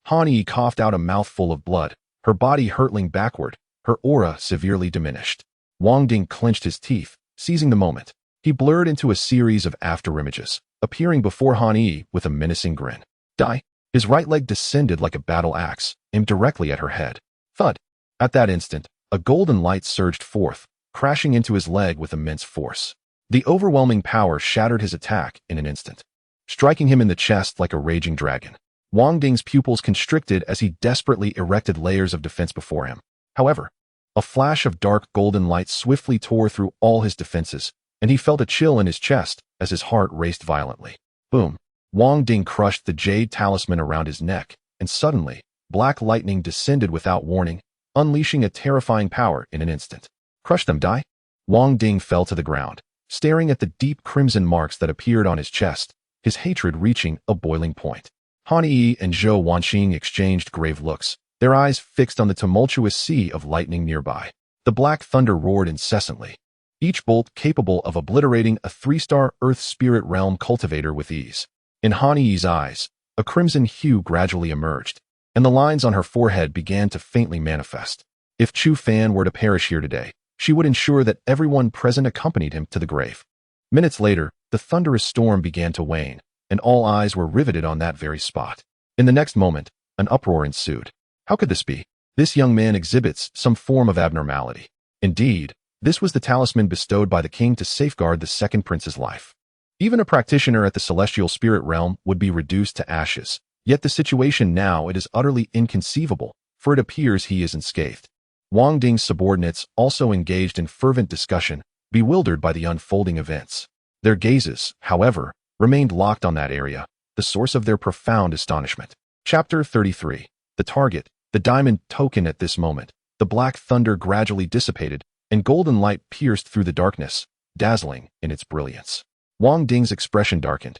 Han Yi coughed out a mouthful of blood, her body hurtling backward, her aura severely diminished. Wang Ding clenched his teeth, seizing the moment. He blurred into a series of afterimages, appearing before Han Yi with a menacing grin. Die! His right leg descended like a battle axe, aimed directly at her head. Thud! At that instant, a golden light surged forth, crashing into his leg with immense force. The overwhelming power shattered his attack in an instant, striking him in the chest like a raging dragon. Wang Ding's pupils constricted as he desperately erected layers of defense before him. However, a flash of dark golden light swiftly tore through all his defenses, and he felt a chill in his chest as his heart raced violently. Boom! Wang Ding crushed the jade talisman around his neck, and suddenly, black lightning descended without warning, unleashing a terrifying power in an instant. Crush them, die! Wang Ding fell to the ground, staring at the deep crimson marks that appeared on his chest, his hatred reaching a boiling point. Han Yi and Zhou Wanqing exchanged grave looks, their eyes fixed on the tumultuous sea of lightning nearby. The black thunder roared incessantly, each bolt capable of obliterating a 3-star Earth Spirit Realm cultivator with ease. In Han Yi's eyes, a crimson hue gradually emerged, and the lines on her forehead began to faintly manifest. If Chu Fan were to perish here today, she would ensure that everyone present accompanied him to the grave. Minutes later, the thunderous storm began to wane, and all eyes were riveted on that very spot. In the next moment, an uproar ensued. How could this be? This young man exhibits some form of abnormality. Indeed, this was the talisman bestowed by the king to safeguard the second prince's life. Even a practitioner at the celestial spirit realm would be reduced to ashes. Yet the situation now it is utterly inconceivable, for it appears he is unscathed. Wang Ding's subordinates also engaged in fervent discussion, bewildered by the unfolding events. Their gazes, however, remained locked on that area, the source of their profound astonishment. Chapter 33. The target, the diamond token. At this moment, the black thunder gradually dissipated, and golden light pierced through the darkness, dazzling in its brilliance. Wang Ding's expression darkened.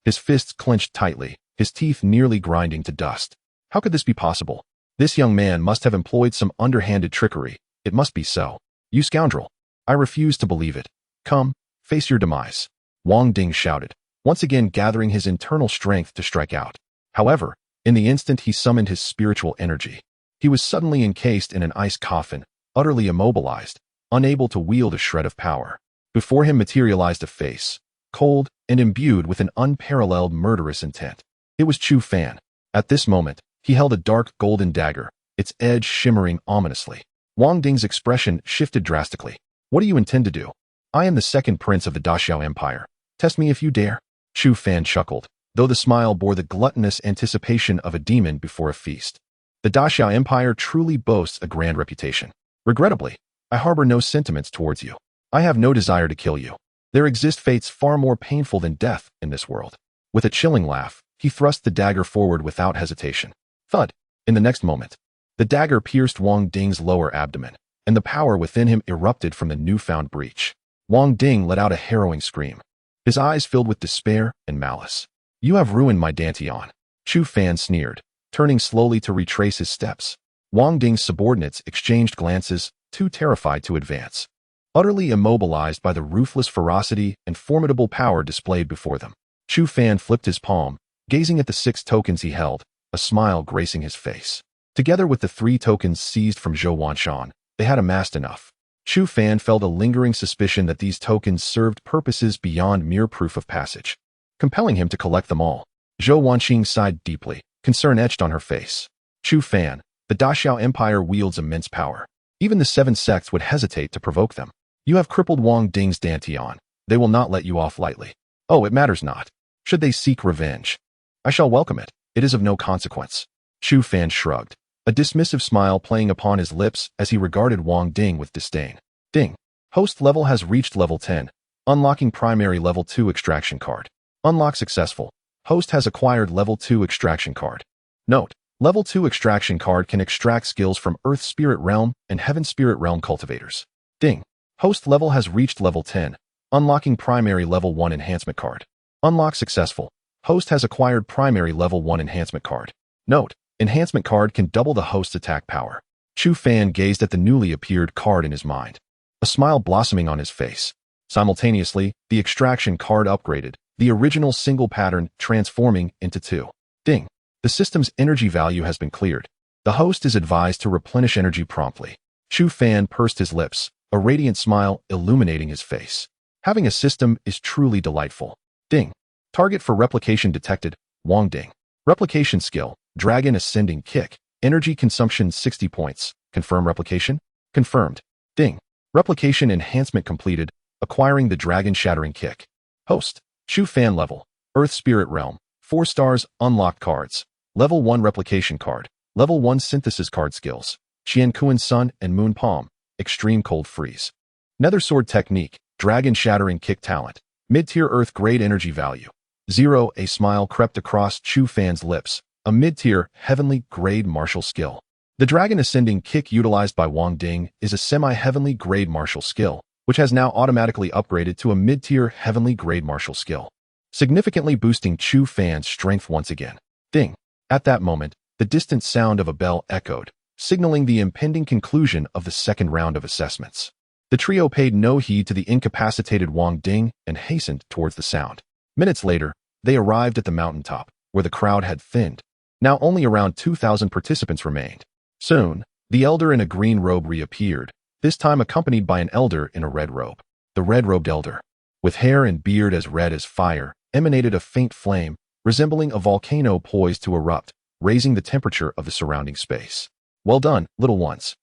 His fists clenched tightly, his teeth nearly grinding to dust. How could this be possible? This young man must have employed some underhanded trickery. It must be so. You scoundrel! I refuse to believe it. Come, face your demise. Wang Ding shouted, once again gathering his internal strength to strike out. However, in the instant he summoned his spiritual energy, he was suddenly encased in an ice coffin, utterly immobilized, unable to wield a shred of power. Before him materialized a face, cold and imbued with an unparalleled murderous intent. It was Chu Fan. At this moment, he held a dark golden dagger, its edge shimmering ominously. Wang Ding's expression shifted drastically. What do you intend to do? I am the second prince of the Daxiao Empire. Test me if you dare. Chu Fan chuckled, though the smile bore the gluttonous anticipation of a demon before a feast. The Daxiao Empire truly boasts a grand reputation. Regrettably, I harbor no sentiments towards you. I have no desire to kill you. There exist fates far more painful than death in this world. With a chilling laugh, he thrust the dagger forward without hesitation. Thud! In the next moment, the dagger pierced Wang Ding's lower abdomen, and the power within him erupted from the newfound breach. Wang Ding let out a harrowing scream, his eyes filled with despair and malice. You have ruined my Dantian. Chu Fan sneered, turning slowly to retrace his steps. Wang Ding's subordinates exchanged glances, too terrified to advance, utterly immobilized by the ruthless ferocity and formidable power displayed before them. Chu Fan flipped his palm, gazing at the 6 tokens he held, a smile gracing his face. Together with the 3 tokens seized from Zhou Wanshan, they had amassed enough. Chu Fan felt a lingering suspicion that these tokens served purposes beyond mere proof of passage, compelling him to collect them all. Zhou Wanqing sighed deeply, concern etched on her face. Chu Fan, the Daxiao Empire wields immense power. Even the 7 sects would hesitate to provoke them. You have crippled Wang Ding's Dantian. They will not let you off lightly. Oh, it matters not. Should they seek revenge, I shall welcome it. It is of no consequence. Chu Fan shrugged, a dismissive smile playing upon his lips as he regarded Wang Ding with disdain. Ding. Host level has reached level 10. Unlocking primary level 2 extraction card. Unlock successful. Host has acquired level 2 extraction card. Note, level 2 extraction card can extract skills from Earth Spirit Realm and Heaven Spirit Realm cultivators. Ding. Host level has reached level 10. Unlocking primary level 1 enhancement card. Unlock successful. Host has acquired primary level 1 enhancement card. Note, enhancement card can double the host's attack power. Chu Fan gazed at the newly appeared card in his mind, a smile blossoming on his face. Simultaneously, the extraction card upgraded, the original single pattern transforming into 2. Ding. The system's energy value has been cleared. The host is advised to replenish energy promptly. Chu Fan pursed his lips, a radiant smile illuminating his face. Having a system is truly delightful. Ding. Target for replication detected, Wang Ding. Replication skill, Dragon Ascending Kick. Energy consumption 60 points. Confirm replication? Confirmed. Ding. Replication enhancement completed, acquiring the Dragon Shattering Kick. Host. Chu Fan level. Earth Spirit Realm. 4 stars, unlocked cards. Level 1 replication card. Level 1 synthesis card skills. Qian Kuan Sun and Moon Palm. Extreme Cold Freeze. Nether Sword Technique. Dragon Shattering Kick talent. Mid-tier Earth grade energy value. 0. A smile crept across Chu Fan's lips. A mid-tier heavenly grade martial skill. The Dragon Ascending Kick utilized by Wang Ding is a semi-heavenly grade martial skill, which has now automatically upgraded to a mid-tier heavenly grade martial skill, significantly boosting Chu Fan's strength once again. Ding. At that moment, the distant sound of a bell echoed, signaling the impending conclusion of the second round of assessments. The trio paid no heed to the incapacitated Wang Ding and hastened towards the sound. Minutes later, they arrived at the mountaintop, where the crowd had thinned. Now only around 2,000 participants remained. Soon, the elder in a green robe reappeared, this time accompanied by an elder in a red robe. The red-robed elder, with hair and beard as red as fire, emanated a faint flame, resembling a volcano poised to erupt, raising the temperature of the surrounding space. "Well done, little ones."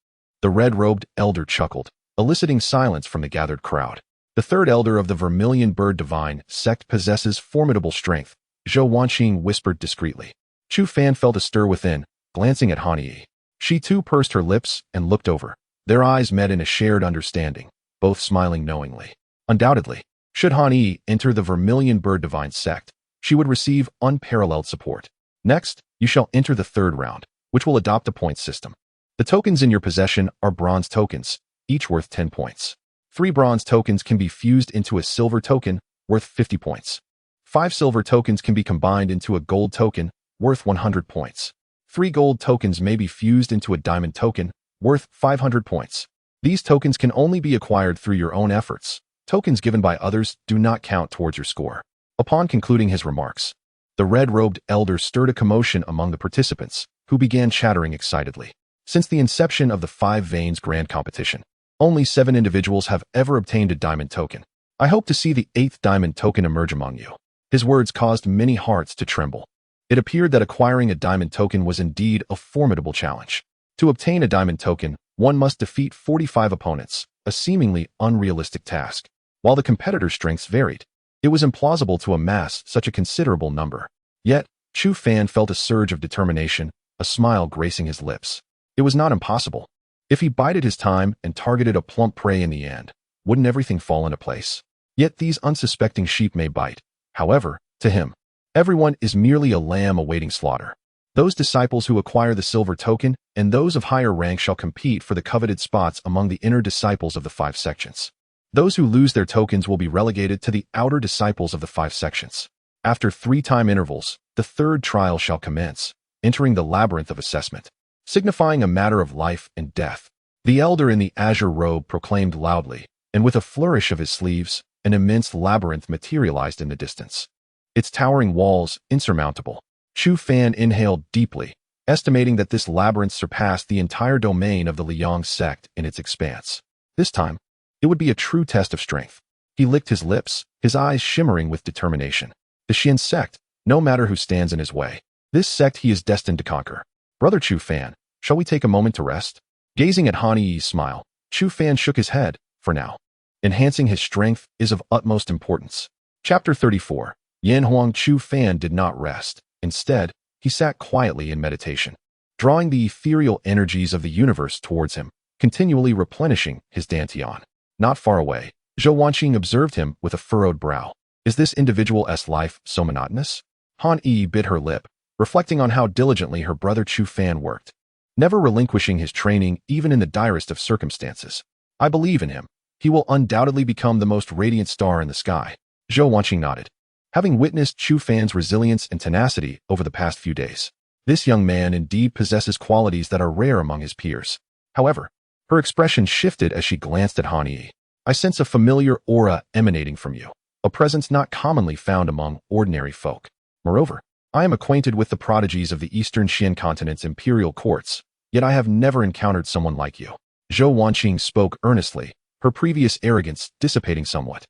The red-robed elder chuckled, eliciting silence from the gathered crowd. "The third elder of the Vermilion Bird Divine sect possesses formidable strength," Zhou Wanqing whispered discreetly. Chu Fan felt a stir within, glancing at Han Yi. She too pursed her lips and looked over. Their eyes met in a shared understanding, both smiling knowingly. Undoubtedly, should Han Yi enter the Vermilion Bird Divine sect, she would receive unparalleled support. Next, you shall enter the third round, which will adopt a point system. The tokens in your possession are bronze tokens, each worth 10 points. 3 bronze tokens can be fused into a silver token, worth 50 points. 5 silver tokens can be combined into a gold token, worth 100 points. 3 gold tokens may be fused into a diamond token, worth 500 points. These tokens can only be acquired through your own efforts. Tokens given by others do not count towards your score. Upon concluding his remarks, the red-robed elder stirred a commotion among the participants, who began chattering excitedly. Since the inception of the Five Veins Grand Competition, only 7 individuals have ever obtained a diamond token. I hope to see the 8th diamond token emerge among you. His words caused many hearts to tremble. It appeared that acquiring a diamond token was indeed a formidable challenge. To obtain a diamond token, one must defeat 45 opponents, a seemingly unrealistic task. While the competitors' strengths varied, it was implausible to amass such a considerable number. Yet, Chu Fan felt a surge of determination, a smile gracing his lips. It was not impossible. If he bided his time and targeted a plump prey in the end, wouldn't everything fall into place? Yet these unsuspecting sheep may bite. However, to him, everyone is merely a lamb awaiting slaughter. Those disciples who acquire the silver token and those of higher rank shall compete for the coveted spots among the inner disciples of the 5 sections. Those who lose their tokens will be relegated to the outer disciples of the 5 sections. After 3 time intervals, the third trial shall commence, entering the labyrinth of assessment, signifying a matter of life and death. The elder in the azure robe proclaimed loudly, and with a flourish of his sleeves, an immense labyrinth materialized in the distance. Its towering walls insurmountable. Chu Fan inhaled deeply, estimating that this labyrinth surpassed the entire domain of the Liang sect in its expanse. This time, it would be a true test of strength. He licked his lips, his eyes shimmering with determination. The Xian sect, no matter who stands in his way. This sect he is destined to conquer. Brother Chu Fan, shall we take a moment to rest? Gazing at Han Yi's smile, Chu Fan shook his head. For now, enhancing his strength is of utmost importance. Chapter 34. Yan Huang. Chu Fan did not rest. Instead, he sat quietly in meditation, drawing the ethereal energies of the universe towards him, continually replenishing his dantian. Not far away, Zhou Wanqing observed him with a furrowed brow. Is this individual's life so monotonous? Han Yi bit her lip, reflecting on how diligently her brother Chu Fan worked, never relinquishing his training even in the direst of circumstances. I believe in him. He will undoubtedly become the most radiant star in the sky. Zhou Wanqing nodded, having witnessed Chu Fan's resilience and tenacity over the past few days. This young man indeed possesses qualities that are rare among his peers. However, her expression shifted as she glanced at Han Yi. I sense a familiar aura emanating from you, a presence not commonly found among ordinary folk. Moreover, I am acquainted with the prodigies of the Eastern Xian continent's imperial courts, yet I have never encountered someone like you. Zhou Wanqing spoke earnestly, her previous arrogance dissipating somewhat.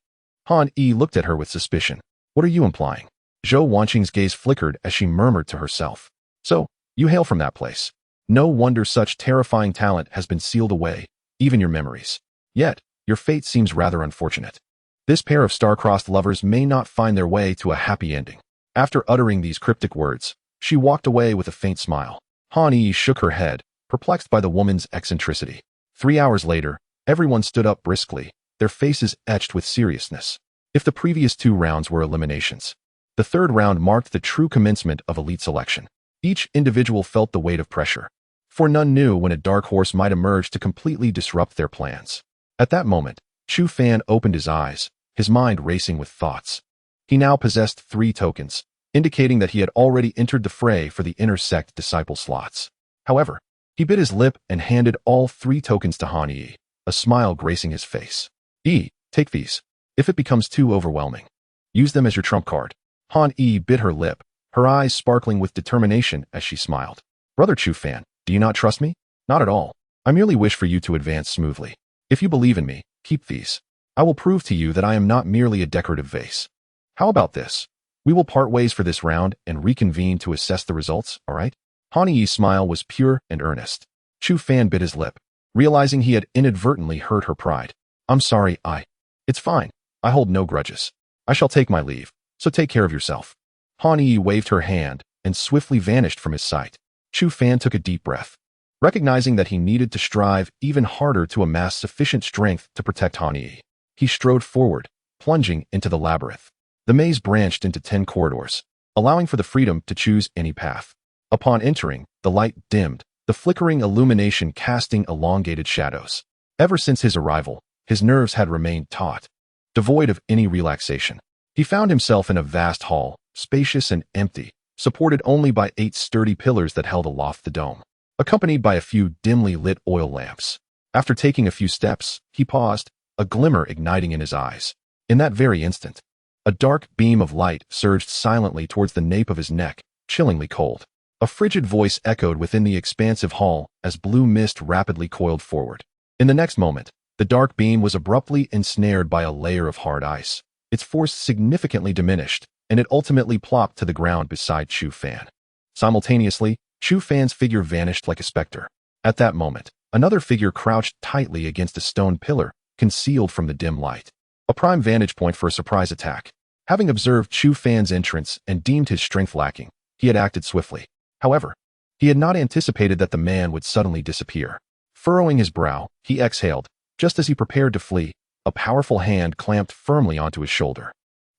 Han Yi looked at her with suspicion. What are you implying? Zhou Wanqing's gaze flickered as she murmured to herself. So, you hail from that place. No wonder such terrifying talent has been sealed away, even your memories. Yet, your fate seems rather unfortunate. This pair of star-crossed lovers may not find their way to a happy ending. After uttering these cryptic words, she walked away with a faint smile. Han Yi shook her head, perplexed by the woman's eccentricity. 3 hours later, everyone stood up briskly, their faces etched with seriousness. If the previous 2 rounds were eliminations, the third round marked the true commencement of elite selection. Each individual felt the weight of pressure, for none knew when a dark horse might emerge to completely disrupt their plans. At that moment, Chu Fan opened his eyes, his mind racing with thoughts. He now possessed 3 tokens, indicating that he had already entered the fray for the inner sect disciple slots. However, he bit his lip and handed all 3 tokens to Han Yi, a smile gracing his face. Take these. If it becomes too overwhelming, use them as your trump card. Han Yi bit her lip, her eyes sparkling with determination as she smiled. Brother Chu Fan, do you not trust me? Not at all. I merely wish for you to advance smoothly. If you believe in me, keep these. I will prove to you that I am not merely a decorative vase. How about this? We will part ways for this round and reconvene to assess the results, all right? Han Yi's smile was pure and earnest. Chu Fan bit his lip, realizing he had inadvertently hurt her pride. I'm sorry, It's fine. I hold no grudges. I shall take my leave, so take care of yourself. Han Yi waved her hand and swiftly vanished from his sight. Chu Fan took a deep breath, recognizing that he needed to strive even harder to amass sufficient strength to protect Han Yi. He strode forward, plunging into the labyrinth. The maze branched into 10 corridors, allowing for the freedom to choose any path. Upon entering, the light dimmed, the flickering illumination casting elongated shadows. Ever since his arrival, his nerves had remained taut, devoid of any relaxation. He found himself in a vast hall, spacious and empty, supported only by 8 sturdy pillars that held aloft the dome, accompanied by a few dimly lit oil lamps. After taking a few steps, he paused, a glimmer igniting in his eyes. In that very instant, a dark beam of light surged silently towards the nape of his neck, chillingly cold. A frigid voice echoed within the expansive hall as blue mist rapidly coiled forward. In the next moment, the dark beam was abruptly ensnared by a layer of hard ice. Its force significantly diminished, and it ultimately plopped to the ground beside Chu Fan. Simultaneously, Chu Fan's figure vanished like a specter. At that moment, another figure crouched tightly against a stone pillar, concealed from the dim light. A prime vantage point for a surprise attack. Having observed Chu Fan's entrance and deemed his strength lacking, he had acted swiftly. However, he had not anticipated that the man would suddenly disappear. Furrowing his brow, he exhaled. Just as he prepared to flee, a powerful hand clamped firmly onto his shoulder.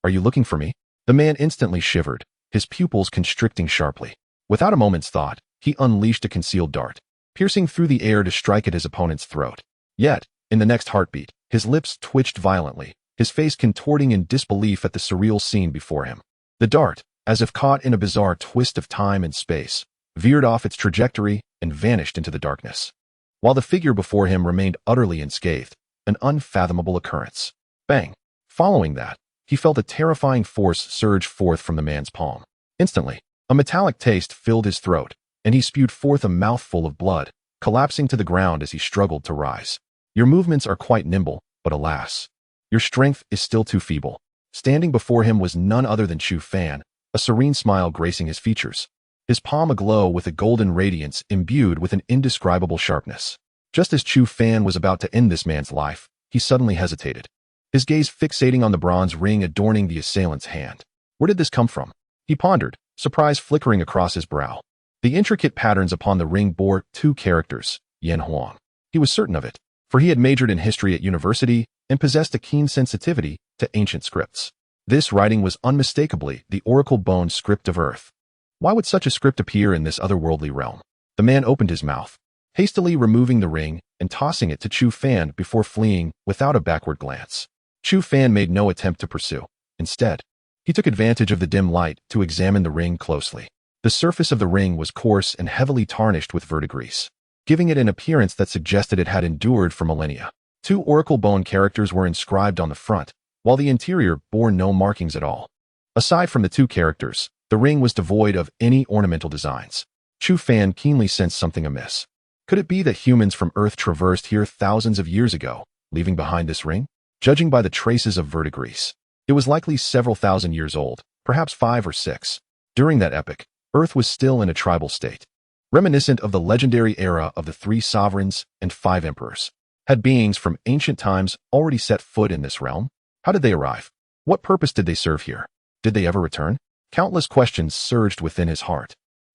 Are you looking for me? The man instantly shivered, his pupils constricting sharply. Without a moment's thought, he unleashed a concealed dart, piercing through the air to strike at his opponent's throat. Yet, in the next heartbeat, his lips twitched violently, his face contorting in disbelief at the surreal scene before him. The dart, as if caught in a bizarre twist of time and space, veered off its trajectory and vanished into the darkness, while the figure before him remained utterly unscathed, an unfathomable occurrence. Bang! Following that, he felt a terrifying force surge forth from the man's palm. Instantly, a metallic taste filled his throat, and he spewed forth a mouthful of blood, collapsing to the ground as he struggled to rise. Your movements are quite nimble, but alas, your strength is still too feeble. Standing before him was none other than Chu Fan, a serene smile gracing his features, his palm aglow with a golden radiance imbued with an indescribable sharpness. Just as Chu Fan was about to end this man's life, he suddenly hesitated, his gaze fixating on the bronze ring adorning the assailant's hand. Where did this come from? He pondered, surprise flickering across his brow. The intricate patterns upon the ring bore 2 characters, Yan Huang. He was certain of it, for he had majored in history at university and possessed a keen sensitivity to ancient scripts. This writing was unmistakably the oracle bone script of Earth. Why would such a script appear in this otherworldly realm? The man opened his mouth, hastily removing the ring and tossing it to Chu Fan before fleeing without a backward glance. Chu Fan made no attempt to pursue. Instead, he took advantage of the dim light to examine the ring closely. The surface of the ring was coarse and heavily tarnished with verdigris, giving it an appearance that suggested it had endured for millennia. 2 oracle bone characters were inscribed on the front, while the interior bore no markings at all. Aside from the 2 characters, the ring was devoid of any ornamental designs. Chu Fan keenly sensed something amiss. Could it be that humans from Earth traversed here thousands of years ago, leaving behind this ring? Judging by the traces of verdigris, it was likely several thousand years old, perhaps 5 or 6. During that epoch, Earth was still in a tribal state, reminiscent of the legendary era of the 3 sovereigns and 5 emperors. Had beings from ancient times already set foot in this realm? How did they arrive? What purpose did they serve here? Did they ever return? Countless questions surged within his heart,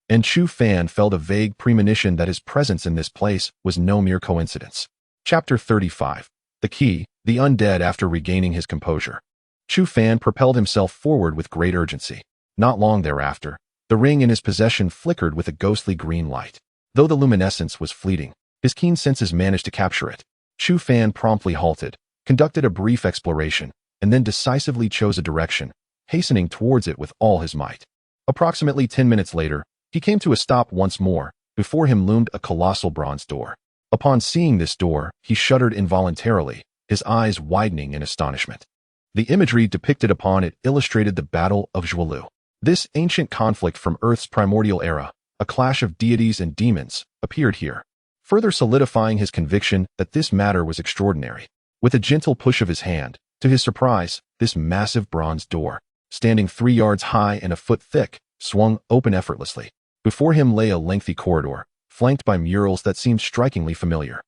and Chu Fan felt a vague premonition that his presence in this place was no mere coincidence. Chapter 35. The Key, the Undead. After regaining his composure, Chu Fan propelled himself forward with great urgency. Not long thereafter, the ring in his possession flickered with a ghostly green light. Though the luminescence was fleeting, his keen senses managed to capture it. Chu Fan promptly halted, conducted a brief exploration, and then decisively chose a direction, hastening towards it with all his might. Approximately 10 minutes later, he came to a stop once more. Before him loomed a colossal bronze door. Upon seeing this door, he shuddered involuntarily, his eyes widening in astonishment. The imagery depicted upon it illustrated the Battle of Zhualu. This ancient conflict from Earth's primordial era, a clash of deities and demons, appeared here, further solidifying his conviction that this matter was extraordinary. With a gentle push of his hand, to his surprise, this massive bronze door, standing 3 yards high and a foot thick, swung open effortlessly. Before him lay a lengthy corridor, flanked by murals that seemed strikingly familiar.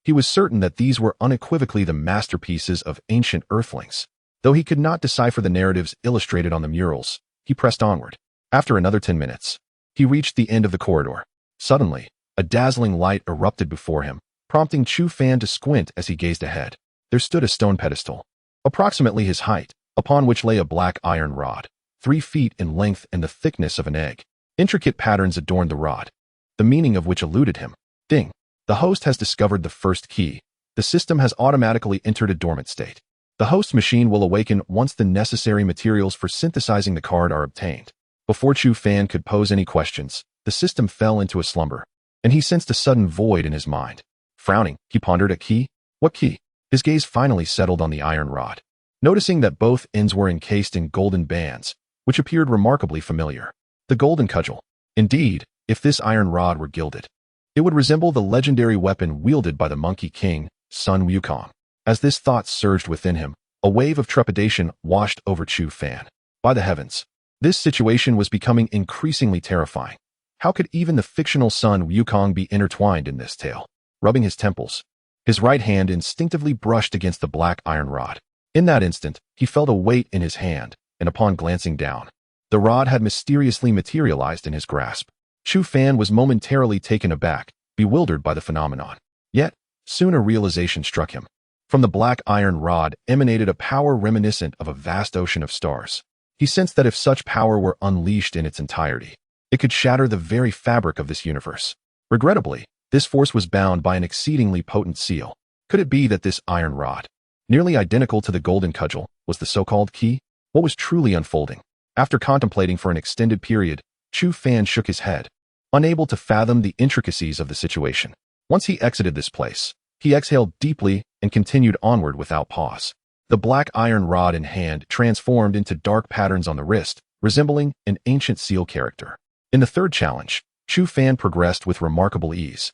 He was certain that these were unequivocally the masterpieces of ancient earthlings. Though he could not decipher the narratives illustrated on the murals, he pressed onward. After another 10 minutes, he reached the end of the corridor. Suddenly, a dazzling light erupted before him, prompting Chu Fan to squint as he gazed ahead. There stood a stone pedestal, approximately his height, upon which lay a black iron rod, 3 feet in length and the thickness of an egg. Intricate patterns adorned the rod, the meaning of which eluded him. Ding! The host has discovered the first key. The system has automatically entered a dormant state. The host machine will awaken once the necessary materials for synthesizing the card are obtained. Before Chu Fan could pose any questions, the system fell into a slumber, and he sensed a sudden void in his mind. Frowning, he pondered a key. What key? His gaze finally settled on the iron rod, noticing that both ends were encased in golden bands, which appeared remarkably familiar. The golden cudgel. Indeed, if this iron rod were gilded, it would resemble the legendary weapon wielded by the Monkey King, Sun Wukong. As this thought surged within him, a wave of trepidation washed over Chu Fan. By the heavens, this situation was becoming increasingly terrifying. How could even the fictional Sun Wukong be intertwined in this tale? Rubbing his temples, his right hand instinctively brushed against the black iron rod. In that instant, he felt a weight in his hand, and upon glancing down, the rod had mysteriously materialized in his grasp. Chu Fan was momentarily taken aback, bewildered by the phenomenon. Yet, soon a realization struck him. From the black iron rod emanated a power reminiscent of a vast ocean of stars. He sensed that if such power were unleashed in its entirety, it could shatter the very fabric of this universe. Regrettably, this force was bound by an exceedingly potent seal. Could it be that this iron rod, nearly identical to the golden cudgel, was the so-called key? What was truly unfolding? After contemplating for an extended period, Chu Fan shook his head, unable to fathom the intricacies of the situation. Once he exited this place, he exhaled deeply and continued onward without pause. The black iron rod in hand transformed into dark patterns on the wrist, resembling an ancient seal character. In the third challenge, Chu Fan progressed with remarkable ease,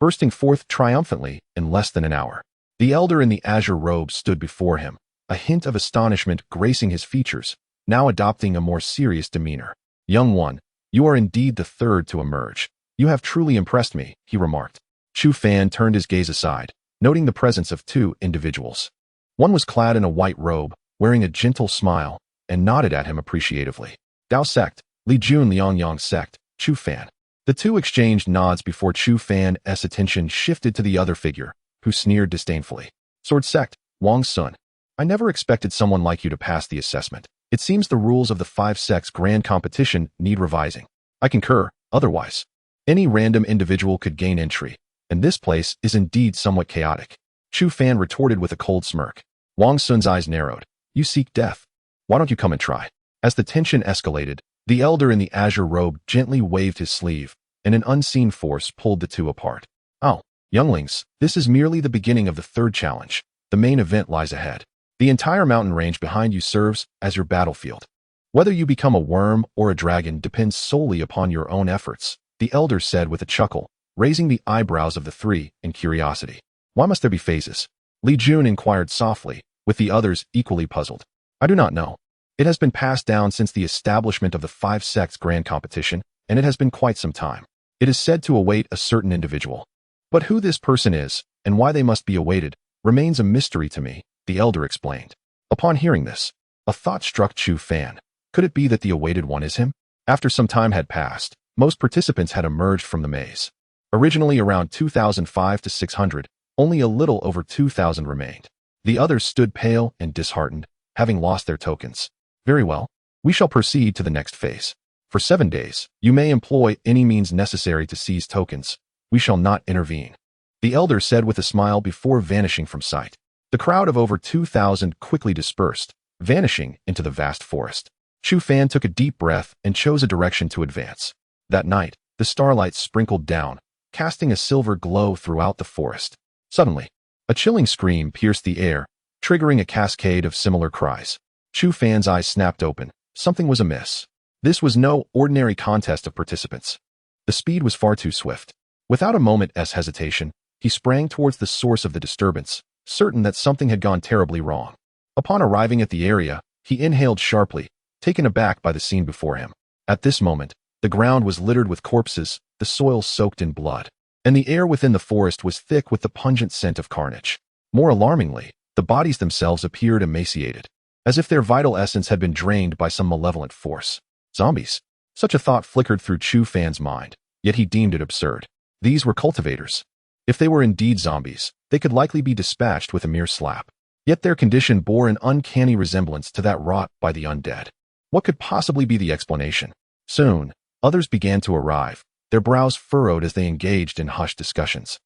bursting forth triumphantly in less than an hour. The elder in the azure robe stood before him, a hint of astonishment gracing his features, now adopting a more serious demeanor. "Young one, you are indeed the third to emerge. You have truly impressed me," he remarked. Chu Fan turned his gaze aside, noting the presence of 2 individuals. One was clad in a white robe, wearing a gentle smile, and nodded at him appreciatively. "Dao sect, Li Jun Liangyang sect, Chu Fan." The 2 exchanged nods before Chu Fan's attention shifted to the other figure, who sneered disdainfully. "Sword sect, Wang Sun. I never expected someone like you to pass the assessment. It seems the rules of the 5 sects grand competition need revising." "I concur, otherwise any random individual could gain entry, and this place is indeed somewhat chaotic," Chu Fan retorted with a cold smirk. Wang Sun's eyes narrowed. "You seek death. Why don't you come and try?" As the tension escalated, the elder in the azure robe gently waved his sleeve, and an unseen force pulled the 2 apart. "Oh, younglings, this is merely the beginning of the third challenge. The main event lies ahead. The entire mountain range behind you serves as your battlefield. Whether you become a worm or a dragon depends solely upon your own efforts," the elder said with a chuckle, raising the eyebrows of the 3 in curiosity. "Why must there be phases?" Li Jun inquired softly, with the others equally puzzled. "I do not know. It has been passed down since the establishment of the 5 sects grand competition, and it has been quite some time. It is said to await a certain individual. But who this person is, and why they must be awaited, remains a mystery to me," the elder explained. Upon hearing this, a thought struck Chu Fan. Could it be that the awaited one is him? After some time had passed, most participants had emerged from the maze. Originally around 2,005 to 600, only a little over 2,000 remained. The others stood pale and disheartened, having lost their tokens. "Very well. We shall proceed to the next phase. For 7 days, you may employ any means necessary to seize tokens. We shall not intervene," the elder said with a smile before vanishing from sight. The crowd of over 2,000 quickly dispersed, vanishing into the vast forest. Chu Fan took a deep breath and chose a direction to advance. That night, the starlight sprinkled down, casting a silver glow throughout the forest. Suddenly, a chilling scream pierced the air, triggering a cascade of similar cries. Chu Fan's eyes snapped open. Something was amiss. This was no ordinary contest of participants. The speed was far too swift. Without a moment's hesitation, he sprang towards the source of the disturbance, certain that something had gone terribly wrong. Upon arriving at the area, he inhaled sharply, taken aback by the scene before him. At this moment, the ground was littered with corpses, the soil soaked in blood, and the air within the forest was thick with the pungent scent of carnage. More alarmingly, the bodies themselves appeared emaciated, as if their vital essence had been drained by some malevolent force. Zombies. Such a thought flickered through Chu Fan's mind, yet he deemed it absurd. These were cultivators. If they were indeed zombies, they could likely be dispatched with a mere slap. Yet their condition bore an uncanny resemblance to that wrought by the undead. What could possibly be the explanation? Soon, others began to arrive, their brows furrowed as they engaged in hushed discussions.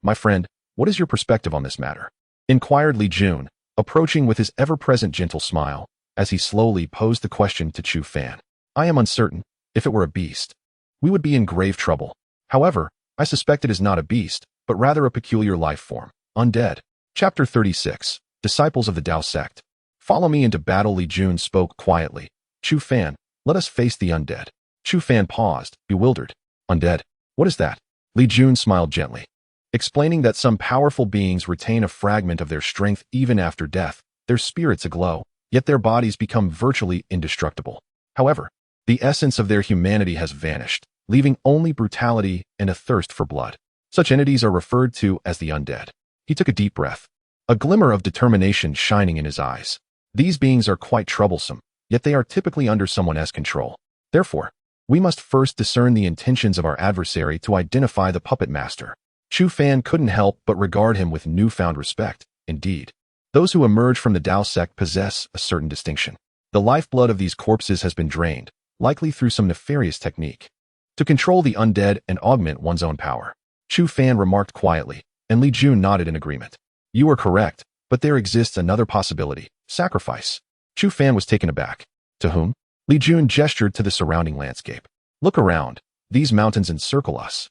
My friend, what is your perspective on this matter? Inquired Li Jun, approaching with his ever-present gentle smile, as he slowly posed the question to Chu Fan. I am uncertain. If it were a beast, we would be in grave trouble. However, I suspect it is not a beast, but rather a peculiar life form. Undead. Chapter 36. Disciples of the Dao Sect. Follow me into battle. Li Jun spoke quietly. Chu Fan, let us face the undead. Chu Fan paused, bewildered. Undead? What is that? Li Jun smiled gently, explaining that some powerful beings retain a fragment of their strength even after death, their spirits aglow, yet their bodies become virtually indestructible. However, the essence of their humanity has vanished, leaving only brutality and a thirst for blood. Such entities are referred to as the undead. He took a deep breath, a glimmer of determination shining in his eyes. These beings are quite troublesome, yet they are typically under someone's control. Therefore, we must first discern the intentions of our adversary to identify the puppet master. Chu Fan couldn't help but regard him with newfound respect. Indeed, those who emerge from the Dao sect possess a certain distinction. The lifeblood of these corpses has been drained, likely through some nefarious technique, to control the undead and augment one's own power. Chu Fan remarked quietly, and Li Jun nodded in agreement. You are correct, but there exists another possibility. Sacrifice. Chu Fan was taken aback. To whom? Li Jun gestured to the surrounding landscape. Look around. These mountains encircle us.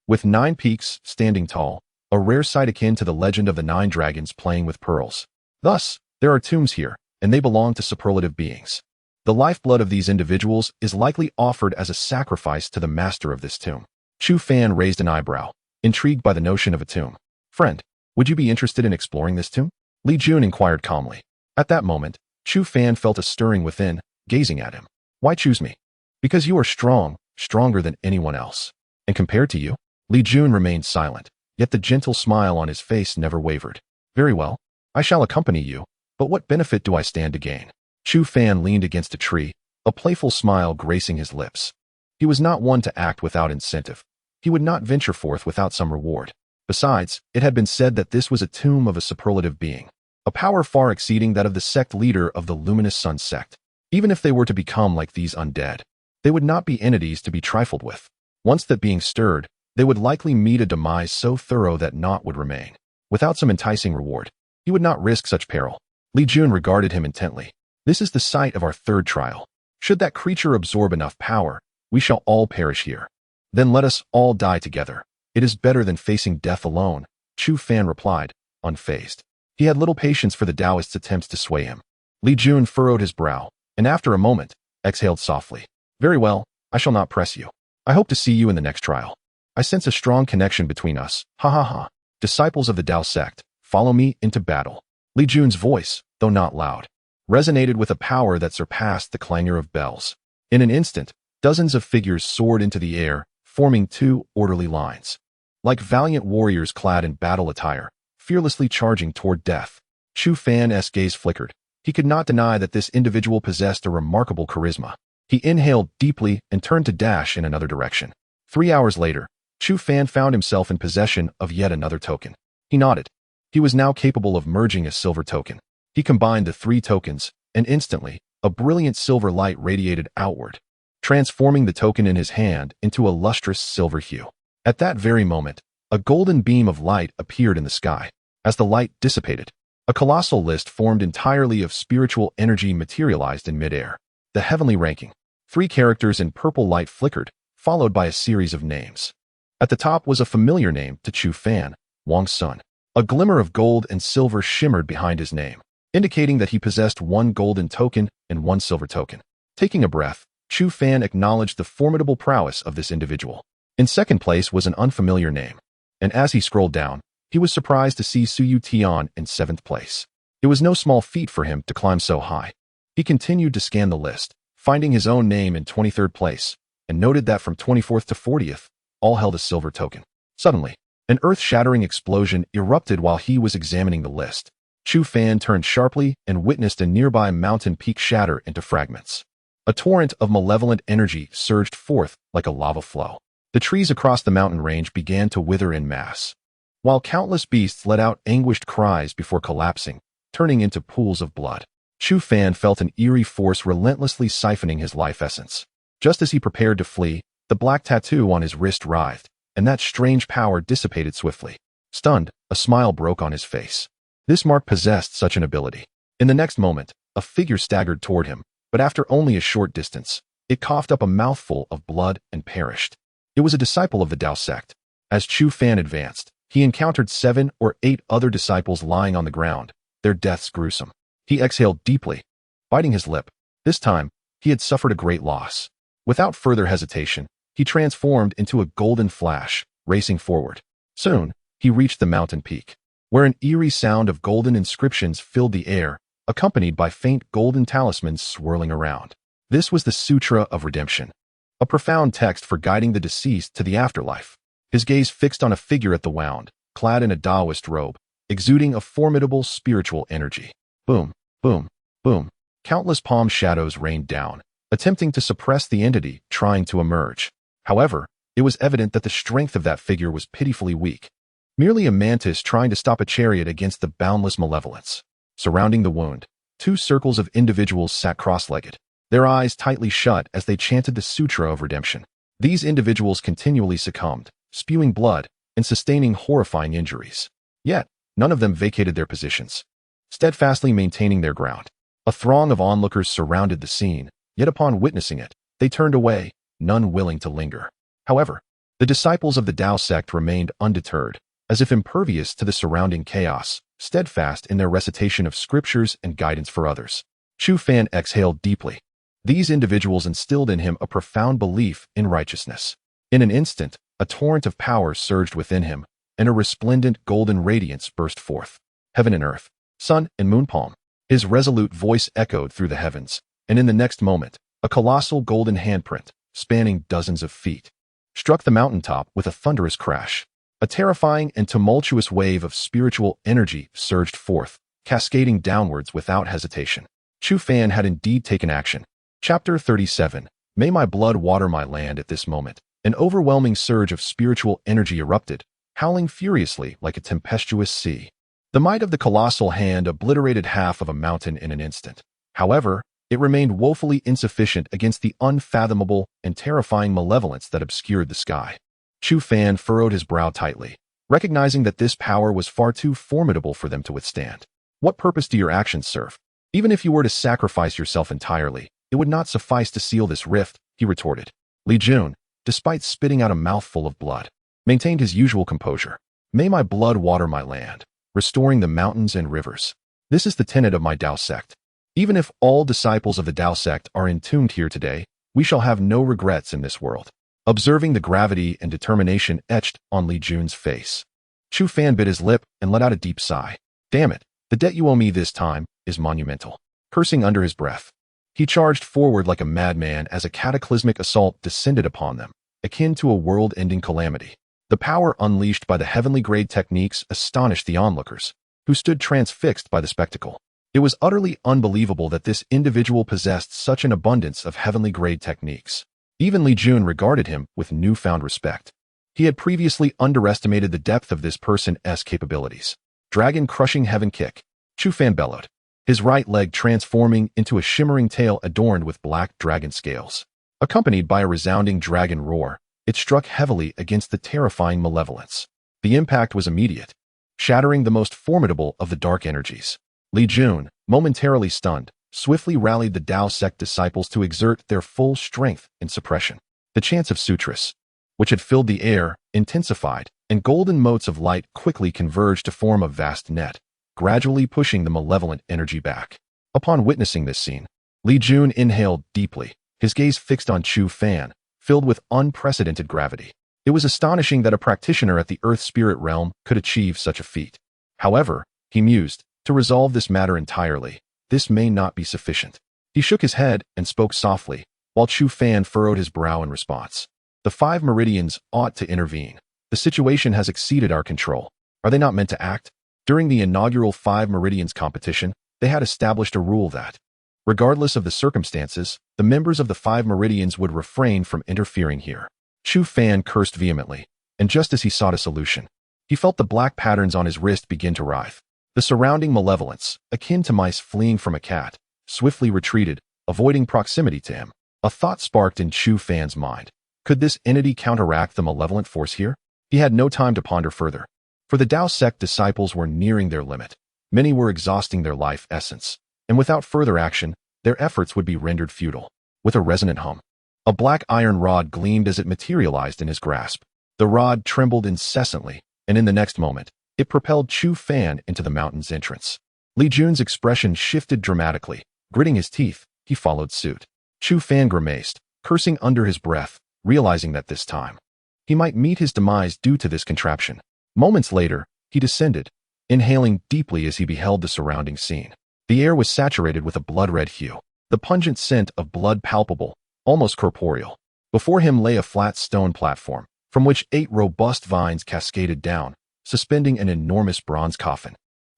With 9 peaks standing tall, a rare sight akin to the legend of the 9 dragons playing with pearls. Thus, there are tombs here, and they belong to superlative beings. The lifeblood of these individuals is likely offered as a sacrifice to the master of this tomb. Chu Fan raised an eyebrow, intrigued by the notion of a tomb. Friend, would you be interested in exploring this tomb? Li Jun inquired calmly. At that moment, Chu Fan felt a stirring within, gazing at him. Why choose me? Because you are strong, stronger than anyone else. And compared to you? Li Jun remained silent, yet the gentle smile on his face never wavered. Very well, I shall accompany you, but what benefit do I stand to gain? Chu Fan leaned against a tree, a playful smile gracing his lips. He was not one to act without incentive. He would not venture forth without some reward. Besides, it had been said that this was a tomb of a superlative being, a power far exceeding that of the sect leader of the Luminous Sun sect. Even if they were to become like these undead, they would not be entities to be trifled with. Once that being stirred, they would likely meet a demise so thorough that naught would remain. Without some enticing reward, he would not risk such peril. Li Jun regarded him intently. This is the site of our third trial. Should that creature absorb enough power, we shall all perish here. Then let us all die together. It is better than facing death alone, Chu Fan replied, unfazed. He had little patience for the Taoist's attempts to sway him. Li Jun furrowed his brow, and after a moment, exhaled softly. Very well, I shall not press you. I hope to see you in the next trial. I sense a strong connection between us. Ha ha ha. Disciples of the Dao sect, follow me into battle. Li Jun's voice, though not loud, resonated with a power that surpassed the clangor of bells. In an instant, dozens of figures soared into the air, forming 2 orderly lines. Like valiant warriors clad in battle attire, fearlessly charging toward death. Chu Fan's gaze flickered. He could not deny that this individual possessed a remarkable charisma. He inhaled deeply and turned to dash in another direction. 3 hours later, Chu Fan found himself in possession of yet another token. He nodded. He was now capable of merging a silver token. He combined the 3 tokens, and instantly, a brilliant silver light radiated outward, transforming the token in his hand into a lustrous silver hue. At that very moment, a golden beam of light appeared in the sky. As the light dissipated, a colossal list formed entirely of spiritual energy materialized in midair. The heavenly ranking. 3 characters in purple light flickered, followed by a series of names. At the top was a familiar name to Chu Fan, Wang's son. A glimmer of gold and silver shimmered behind his name, indicating that he possessed 1 golden token and 1 silver token. Taking a breath, Chu Fan acknowledged the formidable prowess of this individual. In second place was an unfamiliar name, and as he scrolled down, he was surprised to see Suyu Tian in 7th place. It was no small feat for him to climb so high. He continued to scan the list, finding his own name in 23rd place, and noted that from 24th to 40th, all held a silver token. Suddenly, an earth-shattering explosion erupted while he was examining the list. Chu Fan turned sharply and witnessed a nearby mountain peak shatter into fragments. A torrent of malevolent energy surged forth like a lava flow. The trees across the mountain range began to wither en masse, while countless beasts let out anguished cries before collapsing, turning into pools of blood. Chu Fan felt an eerie force relentlessly siphoning his life essence. Just as he prepared to flee, the black tattoo on his wrist writhed, and that strange power dissipated swiftly. Stunned, a smile broke on his face. This mark possessed such an ability. In the next moment, a figure staggered toward him, but after only a short distance, it coughed up a mouthful of blood and perished. It was a disciple of the Dao sect. As Chu Fan advanced, he encountered 7 or 8 other disciples lying on the ground, their deaths gruesome. He exhaled deeply, biting his lip. This time, he had suffered a great loss. Without further hesitation, he transformed into a golden flash, racing forward. Soon, he reached the mountain peak, where an eerie sound of golden inscriptions filled the air, accompanied by faint golden talismans swirling around. This was the Sutra of Redemption, a profound text for guiding the deceased to the afterlife. His gaze fixed on a figure at the wound, clad in a Taoist robe, exuding a formidable spiritual energy. Boom, boom, boom. Countless palm shadows rained down, attempting to suppress the entity trying to emerge. However, it was evident that the strength of that figure was pitifully weak, merely a mantis trying to stop a chariot against the boundless malevolence. Surrounding the wound, 2 circles of individuals sat cross-legged, their eyes tightly shut as they chanted the Sutra of Redemption. These individuals continually succumbed, spewing blood and sustaining horrifying injuries. Yet, none of them vacated their positions, steadfastly maintaining their ground. A throng of onlookers surrounded the scene, yet upon witnessing it, they turned away, none willing to linger. However, the disciples of the Dao sect remained undeterred, as if impervious to the surrounding chaos, steadfast in their recitation of scriptures and guidance for others. Chu Fan exhaled deeply. These individuals instilled in him a profound belief in righteousness. In an instant, a torrent of power surged within him, and a resplendent golden radiance burst forth. Heaven and earth, sun and moon palm. His resolute voice echoed through the heavens, and in the next moment, a colossal golden handprint, spanning dozens of feet, struck the mountaintop with a thunderous crash. A terrifying and tumultuous wave of spiritual energy surged forth, cascading downwards without hesitation. Chu Fan had indeed taken action. Chapter 37. May my blood water my land. At this moment, an overwhelming surge of spiritual energy erupted, howling furiously like a tempestuous sea. The might of the colossal hand obliterated half of a mountain in an instant. However, it remained woefully insufficient against the unfathomable and terrifying malevolence that obscured the sky. Chu Fan furrowed his brow tightly, recognizing that this power was far too formidable for them to withstand. What purpose do your actions serve? Even if you were to sacrifice yourself entirely, it would not suffice to seal this rift, he retorted. Li Jun, despite spitting out a mouthful of blood, maintained his usual composure. May my blood water my land, restoring the mountains and rivers. This is the tenet of my Dao sect. Even if all disciples of the Dao sect are entombed here today, we shall have no regrets in this world. Observing the gravity and determination etched on Li Jun's face, Chu Fan bit his lip and let out a deep sigh. Damn it, the debt you owe me this time is monumental. Cursing under his breath, he charged forward like a madman as a cataclysmic assault descended upon them, akin to a world-ending calamity. The power unleashed by the heavenly grade techniques astonished the onlookers, who stood transfixed by the spectacle. It was utterly unbelievable that this individual possessed such an abundance of heavenly grade techniques. Even Li Jun regarded him with newfound respect. He had previously underestimated the depth of this person's capabilities. Dragon-crushing heaven kick, Chu Fan bellowed, his right leg transforming into a shimmering tail adorned with black dragon scales. Accompanied by a resounding dragon roar, it struck heavily against the terrifying malevolence. The impact was immediate, shattering the most formidable of the dark energies. Li Jun, momentarily stunned, swiftly rallied the Dao sect disciples to exert their full strength in suppression. The chants of sutras, which had filled the air, intensified, and golden motes of light quickly converged to form a vast net, gradually pushing the malevolent energy back. Upon witnessing this scene, Li Jun inhaled deeply, his gaze fixed on Chu Fan, filled with unprecedented gravity. It was astonishing that a practitioner at the Earth Spirit realm could achieve such a feat. However, he mused, to resolve this matter entirely, this may not be sufficient. He shook his head and spoke softly, while Chu Fan furrowed his brow in response. The 5 meridians ought to intervene. The situation has exceeded our control. Are they not meant to act? During the inaugural 5 meridians competition, they had established a rule that, regardless of the circumstances, the members of the 5 meridians would refrain from interfering here. Chu Fan cursed vehemently, and just as he sought a solution, he felt the black patterns on his wrist begin to writhe. The surrounding malevolence, akin to mice fleeing from a cat, swiftly retreated, avoiding proximity to him. A thought sparked in Chu Fan's mind. Could this entity counteract the malevolent force here? He had no time to ponder further, for the Tao sect disciples were nearing their limit. Many were exhausting their life essence, and without further action, their efforts would be rendered futile. With a resonant hum, a black iron rod gleamed as it materialized in his grasp. The rod trembled incessantly, and in the next moment, it propelled Chu Fan into the mountain's entrance. Li Jun's expression shifted dramatically. Gritting his teeth, he followed suit. Chu Fan grimaced, cursing under his breath, realizing that this time, he might meet his demise due to this contraption. Moments later, he descended, inhaling deeply as he beheld the surrounding scene. The air was saturated with a blood-red hue, the pungent scent of blood palpable, almost corporeal. Before him lay a flat stone platform, from which 8 robust vines cascaded down, suspending an enormous bronze coffin.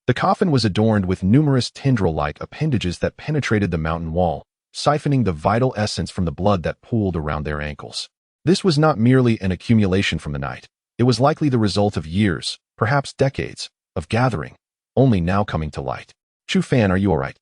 The coffin was adorned with numerous tendril-like appendages that penetrated the mountain wall, siphoning the vital essence from the blood that pooled around their ankles. This was not merely an accumulation from the night. It was likely the result of years, perhaps decades, of gathering, only now coming to light. Chu Fan, are you all right?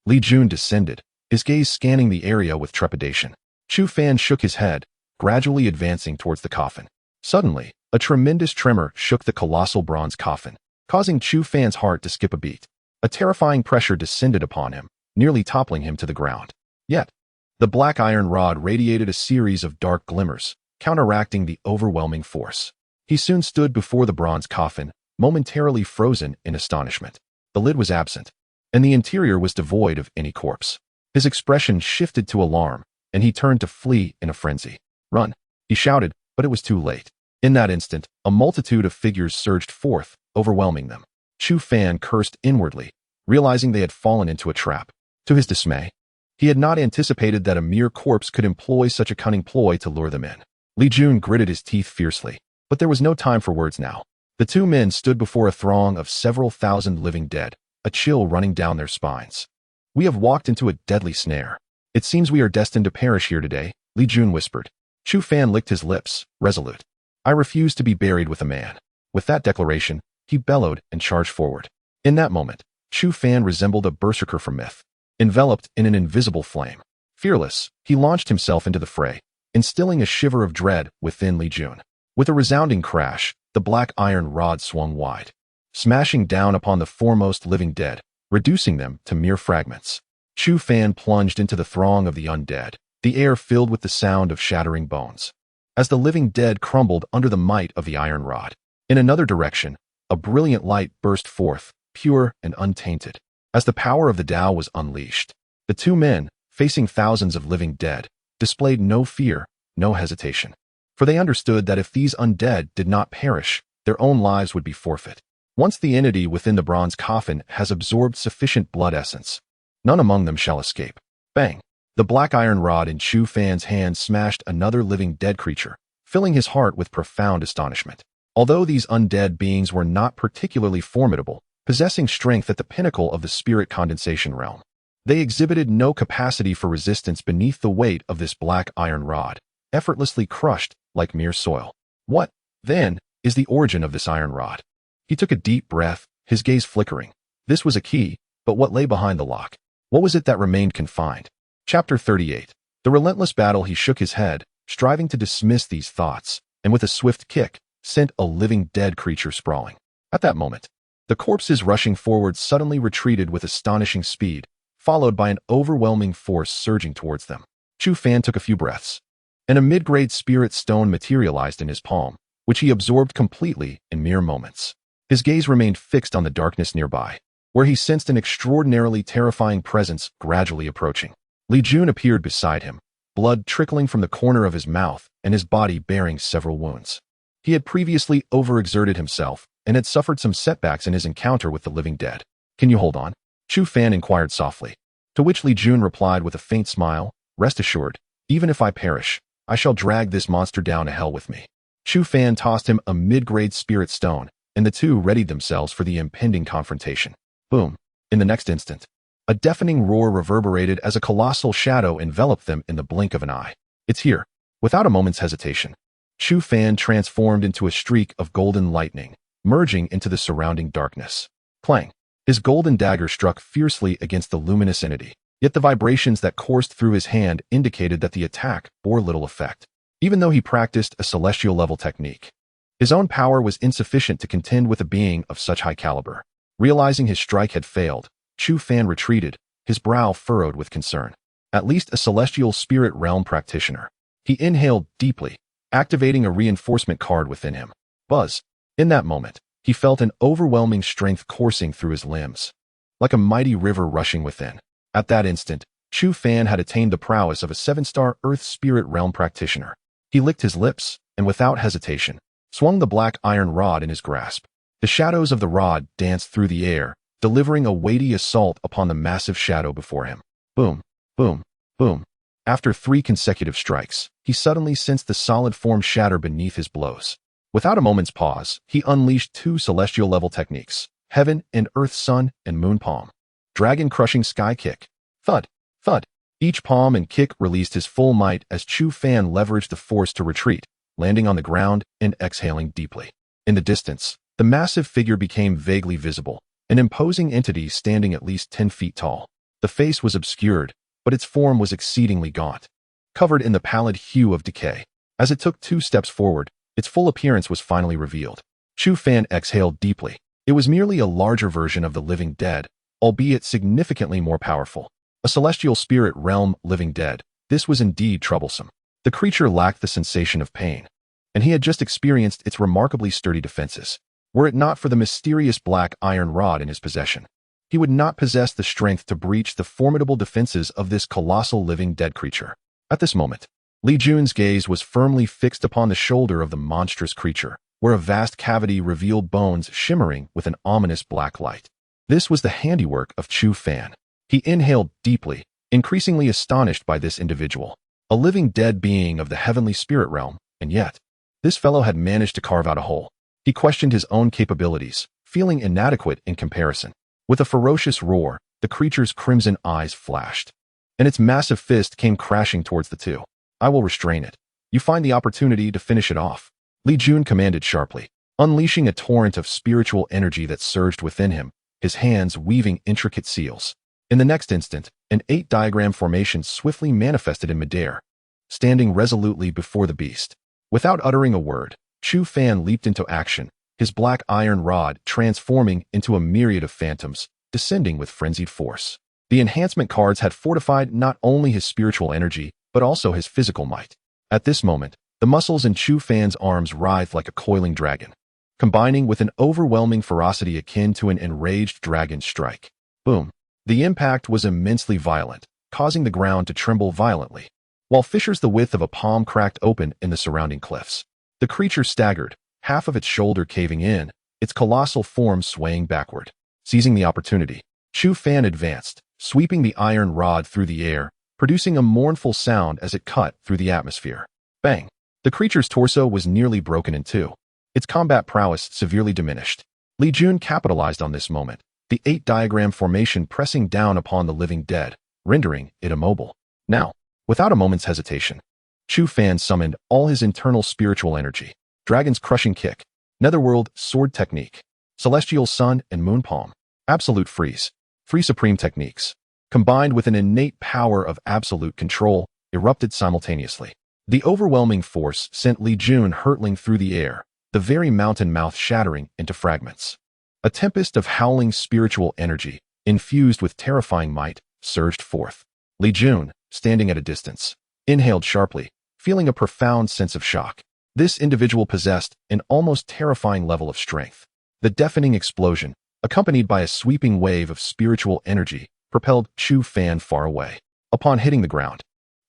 Li Jun descended, his gaze scanning the area with trepidation. Chu Fan shook his head, gradually advancing towards the coffin. Suddenly, a tremendous tremor shook the colossal bronze coffin, causing Chu Fan's heart to skip a beat. A terrifying pressure descended upon him, nearly toppling him to the ground. Yet, the black iron rod radiated a series of dark glimmers, counteracting the overwhelming force. He soon stood before the bronze coffin, momentarily frozen in astonishment. The lid was absent, and the interior was devoid of any corpse. His expression shifted to alarm, and he turned to flee in a frenzy. "Run!" he shouted, but it was too late. In that instant, a multitude of figures surged forth, overwhelming them. Chu Fan cursed inwardly, realizing they had fallen into a trap. To his dismay, he had not anticipated that a mere corpse could employ such a cunning ploy to lure them in. Li Jun gritted his teeth fiercely, but there was no time for words now. The 2 men stood before a throng of several thousand living dead, a chill running down their spines. "We have walked into a deadly snare. It seems we are destined to perish here today," Li Jun whispered. Chu Fan licked his lips, resolute. "I refuse to be buried with a man." With that declaration, he bellowed and charged forward. In that moment, Chu Fan resembled a berserker from myth, enveloped in an invisible flame. Fearless, he launched himself into the fray, instilling a shiver of dread within Li Jun. With a resounding crash, the black iron rod swung wide, smashing down upon the foremost living dead, reducing them to mere fragments. Chu Fan plunged into the throng of the undead, the air filled with the sound of shattering bones, as the living dead crumbled under the might of the iron rod. In another direction, a brilliant light burst forth, pure and untainted, as the power of the Tao was unleashed. The 2 men, facing thousands of living dead, displayed no fear, no hesitation, for they understood that if these undead did not perish, their own lives would be forfeit. Once the entity within the bronze coffin has absorbed sufficient blood essence, none among them shall escape. Bang! The black iron rod in Chu Fan's hand smashed another living dead creature, filling his heart with profound astonishment. Although these undead beings were not particularly formidable, possessing strength at the pinnacle of the spirit condensation realm, they exhibited no capacity for resistance beneath the weight of this black iron rod, effortlessly crushed like mere soil. What, then, is the origin of this iron rod? He took a deep breath, his gaze flickering. This was a key, but what lay behind the lock? What was it that remained confined? Chapter 38. The relentless battle. He shook his head, striving to dismiss these thoughts, and with a swift kick, sent a living dead creature sprawling. At that moment, the corpses rushing forward suddenly retreated with astonishing speed, followed by an overwhelming force surging towards them. Chu Fan took a few breaths, and a mid-grade spirit stone materialized in his palm, which he absorbed completely in mere moments. His gaze remained fixed on the darkness nearby, where he sensed an extraordinarily terrifying presence gradually approaching. Li Jun appeared beside him, blood trickling from the corner of his mouth and his body bearing several wounds. He had previously overexerted himself and had suffered some setbacks in his encounter with the living dead. "Can you hold on?" Chu Fan inquired softly. To which Li Jun replied with a faint smile, "Rest assured, even if I perish, I shall drag this monster down to hell with me." Chu Fan tossed him a mid-grade spirit stone, and the two readied themselves for the impending confrontation. Boom! In the next instant, a deafening roar reverberated as a colossal shadow enveloped them in the blink of an eye. "It's here." Without a moment's hesitation, Chu Fan transformed into a streak of golden lightning, merging into the surrounding darkness. Clang! His golden dagger struck fiercely against the luminous entity, yet the vibrations that coursed through his hand indicated that the attack bore little effect. Even though he practiced a celestial-level technique, his own power was insufficient to contend with a being of such high caliber. Realizing his strike had failed, Chu Fan retreated, his brow furrowed with concern. At least a celestial spirit realm practitioner. He inhaled deeply, activating a reinforcement card within him. Buzz! In that moment, he felt an overwhelming strength coursing through his limbs, like a mighty river rushing within. At that instant, Chu Fan had attained the prowess of a 7-star Earth Spirit Realm practitioner. He licked his lips, and without hesitation, swung the black iron rod in his grasp. The shadows of the rod danced through the air, delivering a weighty assault upon the massive shadow before him. Boom, boom, boom. After 3 consecutive strikes, he suddenly sensed the solid form shatter beneath his blows. Without a moment's pause, he unleashed 2 celestial-level techniques, Heaven and Earth Sun and Moon Palm. Dragon-crushing sky kick. Thud, thud. Each palm and kick released his full might as Chu Fan leveraged the force to retreat, landing on the ground and exhaling deeply. In the distance, the massive figure became vaguely visible, an imposing entity standing at least 10 feet tall. The face was obscured, but its form was exceedingly gaunt, covered in the pallid hue of decay. As it took 2 steps forward, its full appearance was finally revealed. Chu Fan exhaled deeply. It was merely a larger version of the living dead, albeit significantly more powerful. A celestial spirit realm living dead. This was indeed troublesome. The creature lacked the sensation of pain, and he had just experienced its remarkably sturdy defenses. Were it not for the mysterious black iron rod in his possession, he would not possess the strength to breach the formidable defenses of this colossal living dead creature. At this moment, Li Jun's gaze was firmly fixed upon the shoulder of the monstrous creature, where a vast cavity revealed bones shimmering with an ominous black light. This was the handiwork of Chu Fan. He inhaled deeply, increasingly astonished by this individual, a living dead being of the heavenly spirit realm, and yet, this fellow had managed to carve out a hole. He questioned his own capabilities, feeling inadequate in comparison. With a ferocious roar, the creature's crimson eyes flashed, and its massive fist came crashing towards the two. "I will restrain it. You find the opportunity to finish it off," Li Jun commanded sharply, unleashing a torrent of spiritual energy that surged within him, his hands weaving intricate seals. In the next instant, an 8-diagram formation swiftly manifested in midair, standing resolutely before the beast. Without uttering a word, Chu Fan leaped into action, his black iron rod transforming into a myriad of phantoms, descending with frenzied force. The enhancement cards had fortified not only his spiritual energy, but also his physical might. At this moment, the muscles in Chu Fan's arms writhed like a coiling dragon, combining with an overwhelming ferocity akin to an enraged dragon's strike. Boom! The impact was immensely violent, causing the ground to tremble violently, while fissures the width of a palm cracked open in the surrounding cliffs. The creature staggered, half of its shoulder caving in, its colossal form swaying backward. Seizing the opportunity, Chu Fan advanced, sweeping the iron rod through the air, producing a mournful sound as it cut through the atmosphere. Bang! The creature's torso was nearly broken in 2. Its combat prowess severely diminished. Li Jun capitalized on this moment, the 8-diagram formation pressing down upon the living dead, rendering it immobile. Now, without a moment's hesitation, Chu Fan summoned all his internal spiritual energy. Dragon's crushing kick, netherworld sword technique, celestial sun and moon palm, absolute freeze, 3 supreme techniques, combined with an innate power of absolute control, erupted simultaneously. The overwhelming force sent Li Jun hurtling through the air, the very mountain mouth shattering into fragments. A tempest of howling spiritual energy, infused with terrifying might, surged forth. Li Jun, standing at a distance, inhaled sharply, feeling a profound sense of shock. This individual possessed an almost terrifying level of strength. The deafening explosion, accompanied by a sweeping wave of spiritual energy, propelled Chu Fan far away. Upon hitting the ground,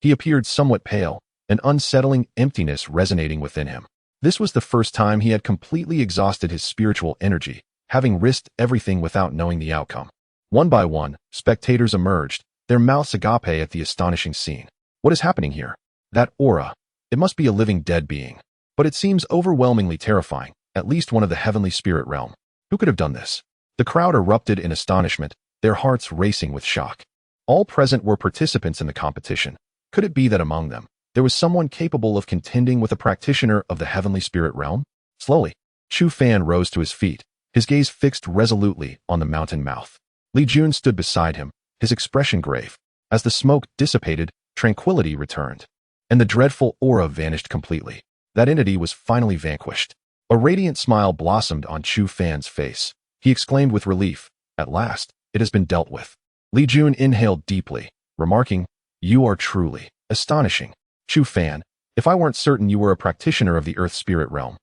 He appeared somewhat pale, an unsettling emptiness resonating within him. This was the first time he had completely exhausted his spiritual energy, having risked everything without knowing the outcome. One by one, spectators emerged, their mouths agape at the astonishing scene. What is happening here? That aura. It must be a living dead being. But it seems overwhelmingly terrifying, at least one of the heavenly spirit realm. Who could have done this? The crowd erupted in astonishment, their hearts racing with shock. All present were participants in the competition. Could it be that among them, there was someone capable of contending with a practitioner of the heavenly spirit realm? Slowly, Chu Fan rose to his feet, his gaze fixed resolutely on the mountain mouth. Li Jun stood beside him, his expression grave. As the smoke dissipated, tranquility returned, and the dreadful aura vanished completely. That entity was finally vanquished. A radiant smile blossomed on Chu Fan's face. He exclaimed with relief, "At last, it has been dealt with." Li Jun inhaled deeply, remarking, "You are truly astonishing, Chu Fan. If I weren't certain you were a practitioner of the earth spirit realm,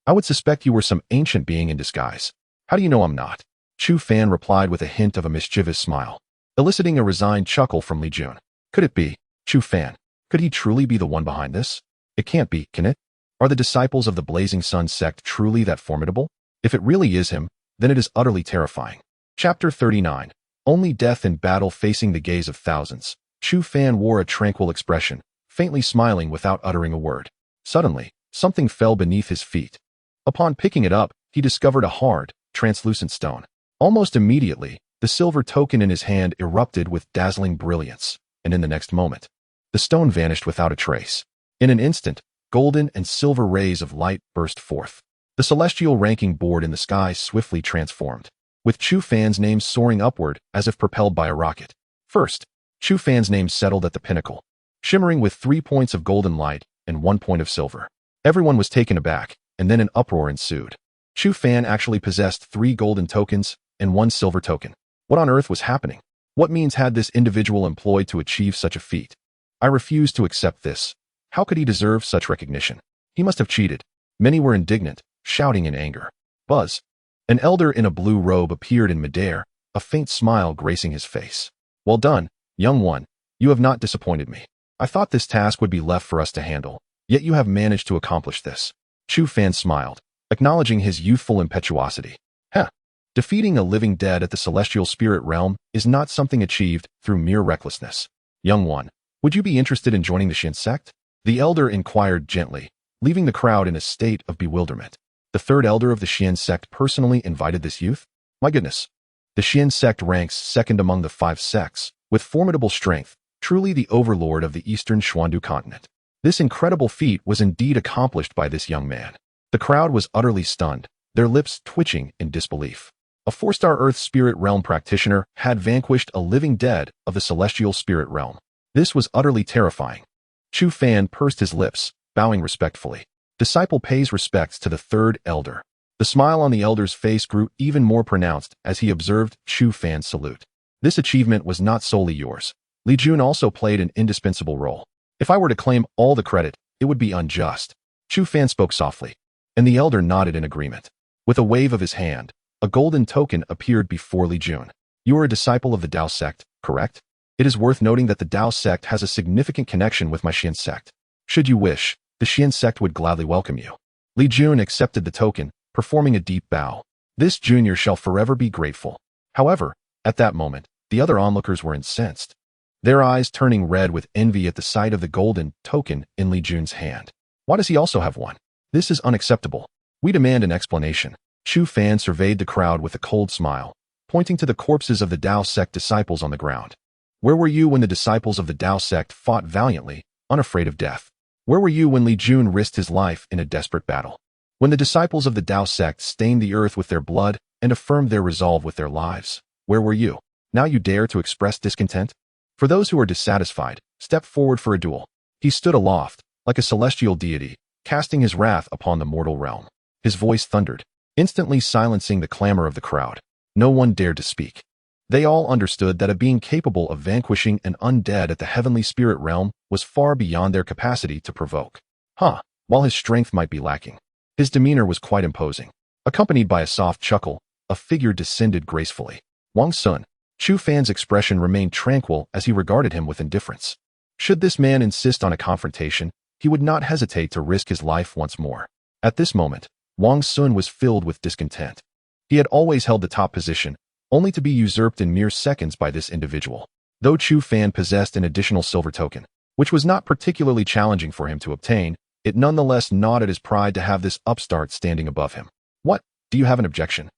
I would suspect you were some ancient being in disguise. How do you know I'm not?" Chu Fan replied with a hint of a mischievous smile, eliciting a resigned chuckle from Li Jun. Could it be? Chu Fan, could he truly be the one behind this? It can't be, can it? Are the disciples of the Blazing Sun sect truly that formidable? If it really is him, then it is utterly terrifying. Chapter 39. Only death in battle facing the gaze of thousands. Chu Fan wore a tranquil expression, faintly smiling without uttering a word. Suddenly, something fell beneath his feet. Upon picking it up, he discovered a hard, translucent stone. Almost immediately, the silver token in his hand erupted with dazzling brilliance, and in the next moment, the stone vanished without a trace. In an instant, golden and silver rays of light burst forth. The celestial ranking board in the sky swiftly transformed, with Chu Fan's name soaring upward as if propelled by a rocket. First, Chu Fan's name settled at the pinnacle, shimmering with 3 points of golden light and 1 point of silver. Everyone was taken aback, and then an uproar ensued. Chu Fan actually possessed 3 golden tokens and 1 silver token. What on earth was happening? What means had this individual employed to achieve such a feat? I refuse to accept this. How could he deserve such recognition? He must have cheated. Many were indignant, shouting in anger. Buzz. An elder in a blue robe appeared in midair, a faint smile gracing his face. Well done, young one. You have not disappointed me. I thought this task would be left for us to handle, yet you have managed to accomplish this. Chu Fan smiled, acknowledging his youthful impetuosity. Defeating a living dead at the celestial spirit realm is not something achieved through mere recklessness. Young one, would you be interested in joining the Xin sect? The elder inquired gently, leaving the crowd in a state of bewilderment. The third elder of the Xian sect personally invited this youth? My goodness. The Xian sect ranks second among the 5 sects, with formidable strength, truly the overlord of the eastern Xuandu continent. This incredible feat was indeed accomplished by this young man. The crowd was utterly stunned, their lips twitching in disbelief. A 4-star Earth Spirit Realm practitioner had vanquished a living dead of the Celestial Spirit Realm. This was utterly terrifying. Chu Fan pursed his lips, bowing respectfully. Disciple pays respects to the third elder. The smile on the elder's face grew even more pronounced as he observed Chu Fan's salute. This achievement was not solely yours. Li Jun also played an indispensable role. If I were to claim all the credit, it would be unjust. Chu Fan spoke softly, and the elder nodded in agreement. With a wave of his hand, a golden token appeared before Li Jun. You are a disciple of the Dao sect, correct? It is worth noting that the Dao sect has a significant connection with my Xian sect. Should you wish, the Xian sect would gladly welcome you. Li Jun accepted the token, performing a deep bow. This junior shall forever be grateful. However, at that moment, the other onlookers were incensed, their eyes turning red with envy at the sight of the golden token in Li Jun's hand. Why does he also have one? This is unacceptable. We demand an explanation. Chu Fan surveyed the crowd with a cold smile, pointing to the corpses of the Dao sect disciples on the ground. Where were you when the disciples of the Dao sect fought valiantly, unafraid of death? Where were you when Li Jun risked his life in a desperate battle? When the disciples of the Dao sect stained the earth with their blood and affirmed their resolve with their lives? Where were you? Now you dare to express discontent? For those who are dissatisfied, step forward for a duel. He stood aloft, like a celestial deity, casting his wrath upon the mortal realm. His voice thundered, instantly silencing the clamor of the crowd. No one dared to speak. They all understood that a being capable of vanquishing an undead at the heavenly spirit realm was far beyond their capacity to provoke. While his strength might be lacking, his demeanor was quite imposing. Accompanied by a soft chuckle, a figure descended gracefully. Wang Sun. Chu Fan's expression remained tranquil as he regarded him with indifference. Should this man insist on a confrontation, he would not hesitate to risk his life once more. At this moment, Wang Sun was filled with discontent. He had always held the top position, only to be usurped in mere seconds by this individual. Though Chu Fan possessed an additional silver token, which was not particularly challenging for him to obtain, it nonetheless gnawed at his pride to have this upstart standing above him. What? Do you have an objection?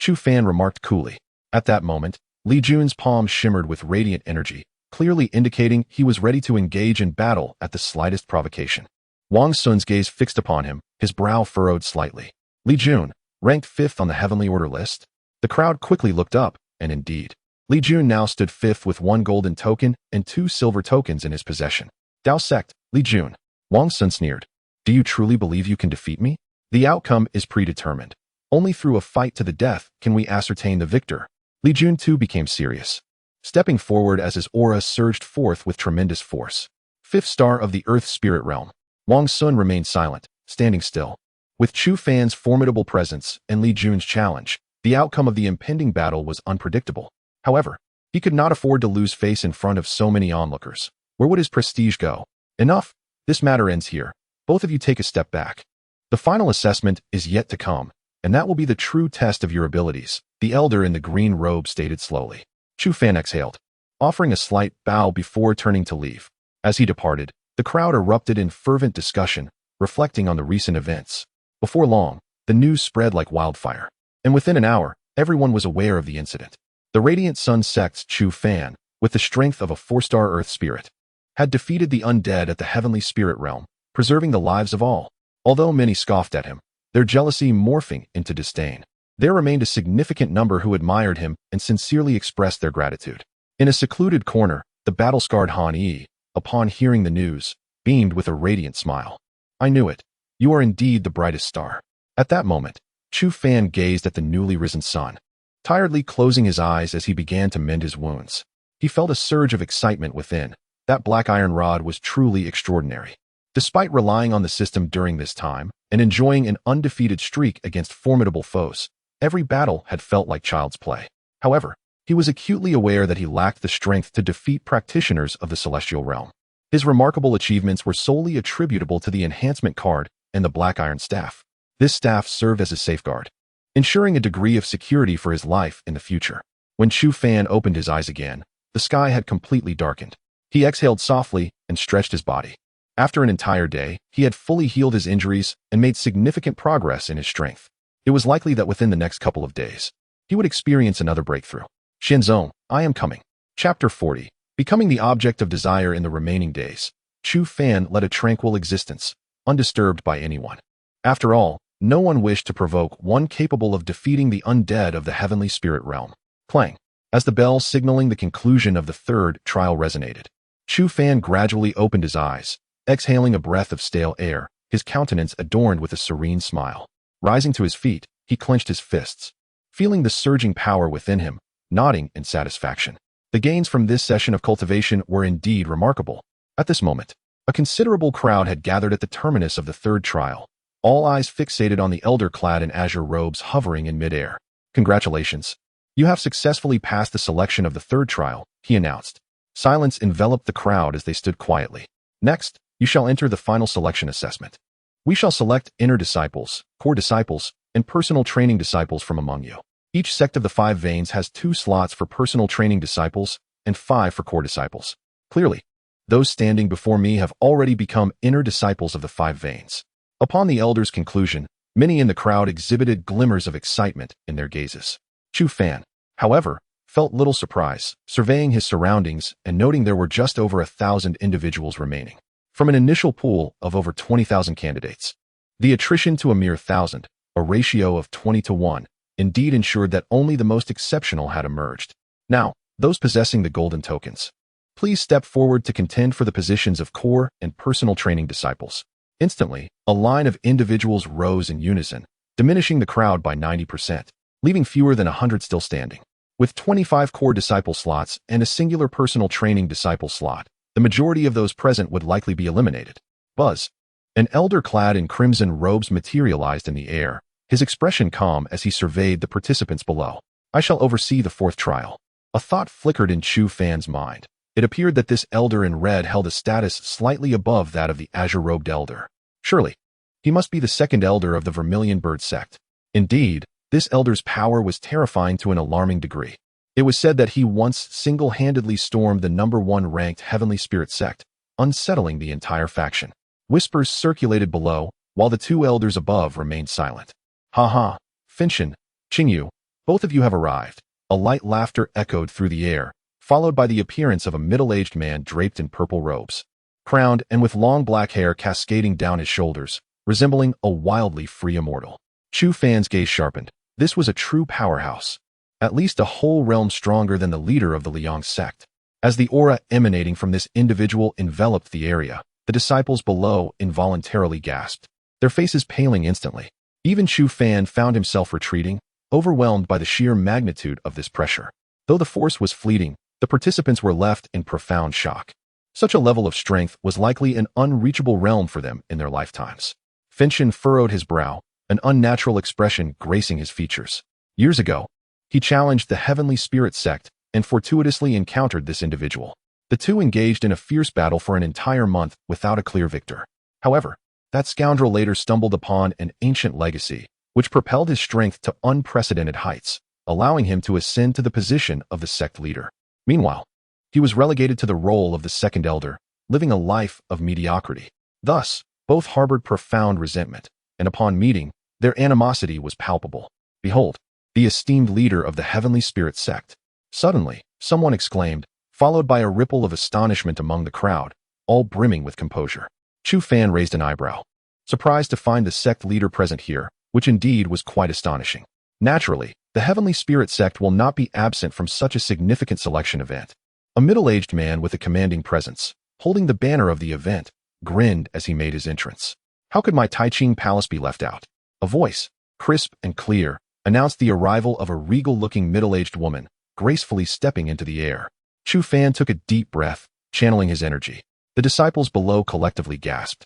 Chu Fan remarked coolly. At that moment, Li Jun's palm shimmered with radiant energy, clearly indicating he was ready to engage in battle at the slightest provocation. Wang Sun's gaze fixed upon him, his brow furrowed slightly. Li Jun, ranked 5th on the heavenly order list? The crowd quickly looked up, and indeed, Li Jun now stood 5th with 1 golden token and 2 silver tokens in his possession. Dao sect, Li Jun. Wang Sun sneered. Do you truly believe you can defeat me? The outcome is predetermined. Only through a fight to the death can we ascertain the victor. Li Jun too became serious, stepping forward as his aura surged forth with tremendous force. 5th star of the Earth Spirit Realm. Wang Sun remained silent, standing still. With Chu Fan's formidable presence and Li Jun's challenge, the outcome of the impending battle was unpredictable. However, he could not afford to lose face in front of so many onlookers. Where would his prestige go? Enough. This matter ends here. Both of you take a step back. The final assessment is yet to come, and that will be the true test of your abilities, the elder in the green robe stated slowly. Chu Fan exhaled, offering a slight bow before turning to leave. As he departed, the crowd erupted in fervent discussion, reflecting on the recent events. Before long, the news spread like wildfire, and within an hour, everyone was aware of the incident. The Radiant Sun sect's Chu Fan, with the strength of a 4-star Earth spirit, had defeated the undead at the heavenly spirit realm, preserving the lives of all. Although many scoffed at him, their jealousy morphing into disdain, there remained a significant number who admired him and sincerely expressed their gratitude. In a secluded corner, the battle-scarred Han Yi, upon hearing the news, beamed with a radiant smile. I knew it. You are indeed the brightest star. At that moment, Chu Fan gazed at the newly risen sun, tiredly closing his eyes as he began to mend his wounds. He felt a surge of excitement within. That black iron rod was truly extraordinary. Despite relying on the system during this time and enjoying an undefeated streak against formidable foes, every battle had felt like child's play. However, he was acutely aware that he lacked the strength to defeat practitioners of the celestial realm. His remarkable achievements were solely attributable to the enhancement card and the black iron staff. This staff served as a safeguard, ensuring a degree of security for his life in the future. When Chu Fan opened his eyes again, the sky had completely darkened. He exhaled softly and stretched his body. After an entire day, he had fully healed his injuries and made significant progress in his strength. It was likely that within the next couple of days, he would experience another breakthrough. Shenzong, I am coming. Chapter 40. Becoming the object of desire in the remaining days, Chu Fan led a tranquil existence, undisturbed by anyone. After all, no one wished to provoke one capable of defeating the undead of the heavenly spirit realm. Clang. As the bell signaling the conclusion of the 3rd trial resonated, Chu Fan gradually opened his eyes, exhaling a breath of stale air, his countenance adorned with a serene smile. Rising to his feet, he clenched his fists, feeling the surging power within him, nodding in satisfaction. The gains from this session of cultivation were indeed remarkable. At this moment, a considerable crowd had gathered at the terminus of the 3rd trial, all eyes fixated on the elder clad in azure robes hovering in midair. Congratulations. You have successfully passed the selection of the 3rd trial, he announced. Silence enveloped the crowd as they stood quietly. Next, you shall enter the final selection assessment. We shall select inner disciples, core disciples, and personal training disciples from among you. Each sect of the 5 veins has 2 slots for personal training disciples and 5 for core disciples. Clearly, those standing before me have already become inner disciples of the 5 veins. Upon the elder's conclusion, many in the crowd exhibited glimmers of excitement in their gazes. Chu Fan, however, felt little surprise, surveying his surroundings and noting there were just over 1,000 individuals remaining. From an initial pool of over 20,000 candidates, the attrition to a mere 1,000, a ratio of 20 to 1, indeed ensured that only the most exceptional had emerged. Now, those possessing the golden tokens, please step forward to contend for the positions of core and personal training disciples. Instantly, a line of individuals rose in unison, diminishing the crowd by 90%, leaving fewer than 100 still standing. With 25 core disciple slots and a singular personal training disciple slot, the majority of those present would likely be eliminated. Buzz. An elder clad in crimson robes materialized in the air, his expression calm as he surveyed the participants below. I shall oversee the 4th trial. A thought flickered in Chu Fan's mind. It appeared that this elder in red held a status slightly above that of the azure-robed elder. Surely, he must be the second elder of the Vermilion Bird sect. Indeed, this elder's power was terrifying to an alarming degree. It was said that he once single-handedly stormed the #1 ranked Heavenly Spirit sect, unsettling the entire faction. Whispers circulated below, while the two elders above remained silent. "Ha ha, Finchen, Qingyu, both of you have arrived." A light laughter echoed through the air, followed by the appearance of a middle-aged man draped in purple robes, crowned and with long black hair cascading down his shoulders, resembling a wildly free immortal. Chu Fan's gaze sharpened. This was a true powerhouse, at least a whole realm stronger than the leader of the Liang sect. As the aura emanating from this individual enveloped the area, the disciples below involuntarily gasped, their faces paling instantly. Even Chu Fan found himself retreating, overwhelmed by the sheer magnitude of this pressure. Though the force was fleeting, the participants were left in profound shock. Such a level of strength was likely an unreachable realm for them in their lifetimes. Finchen furrowed his brow, an unnatural expression gracing his features. Years ago, he challenged the Heavenly Spirit sect and fortuitously encountered this individual. The two engaged in a fierce battle for an entire month without a clear victor. However, that scoundrel later stumbled upon an ancient legacy, which propelled his strength to unprecedented heights, allowing him to ascend to the position of the sect leader. Meanwhile, he was relegated to the role of the second elder, living a life of mediocrity. Thus, both harbored profound resentment, and upon meeting, their animosity was palpable. "Behold, the esteemed leader of the Heavenly Spirit sect." Suddenly, someone exclaimed, followed by a ripple of astonishment among the crowd, all brimming with composure. Chu Fan raised an eyebrow, surprised to find the sect leader present here, which indeed was quite astonishing. Naturally, the Heavenly Spirit sect will not be absent from such a significant selection event. A middle-aged man with a commanding presence, holding the banner of the event, grinned as he made his entrance. How could my Taiching Palace be left out? A voice, crisp and clear, announced the arrival of a regal-looking middle-aged woman, gracefully stepping into the air. Chu Fan took a deep breath, channeling his energy. The disciples below collectively gasped.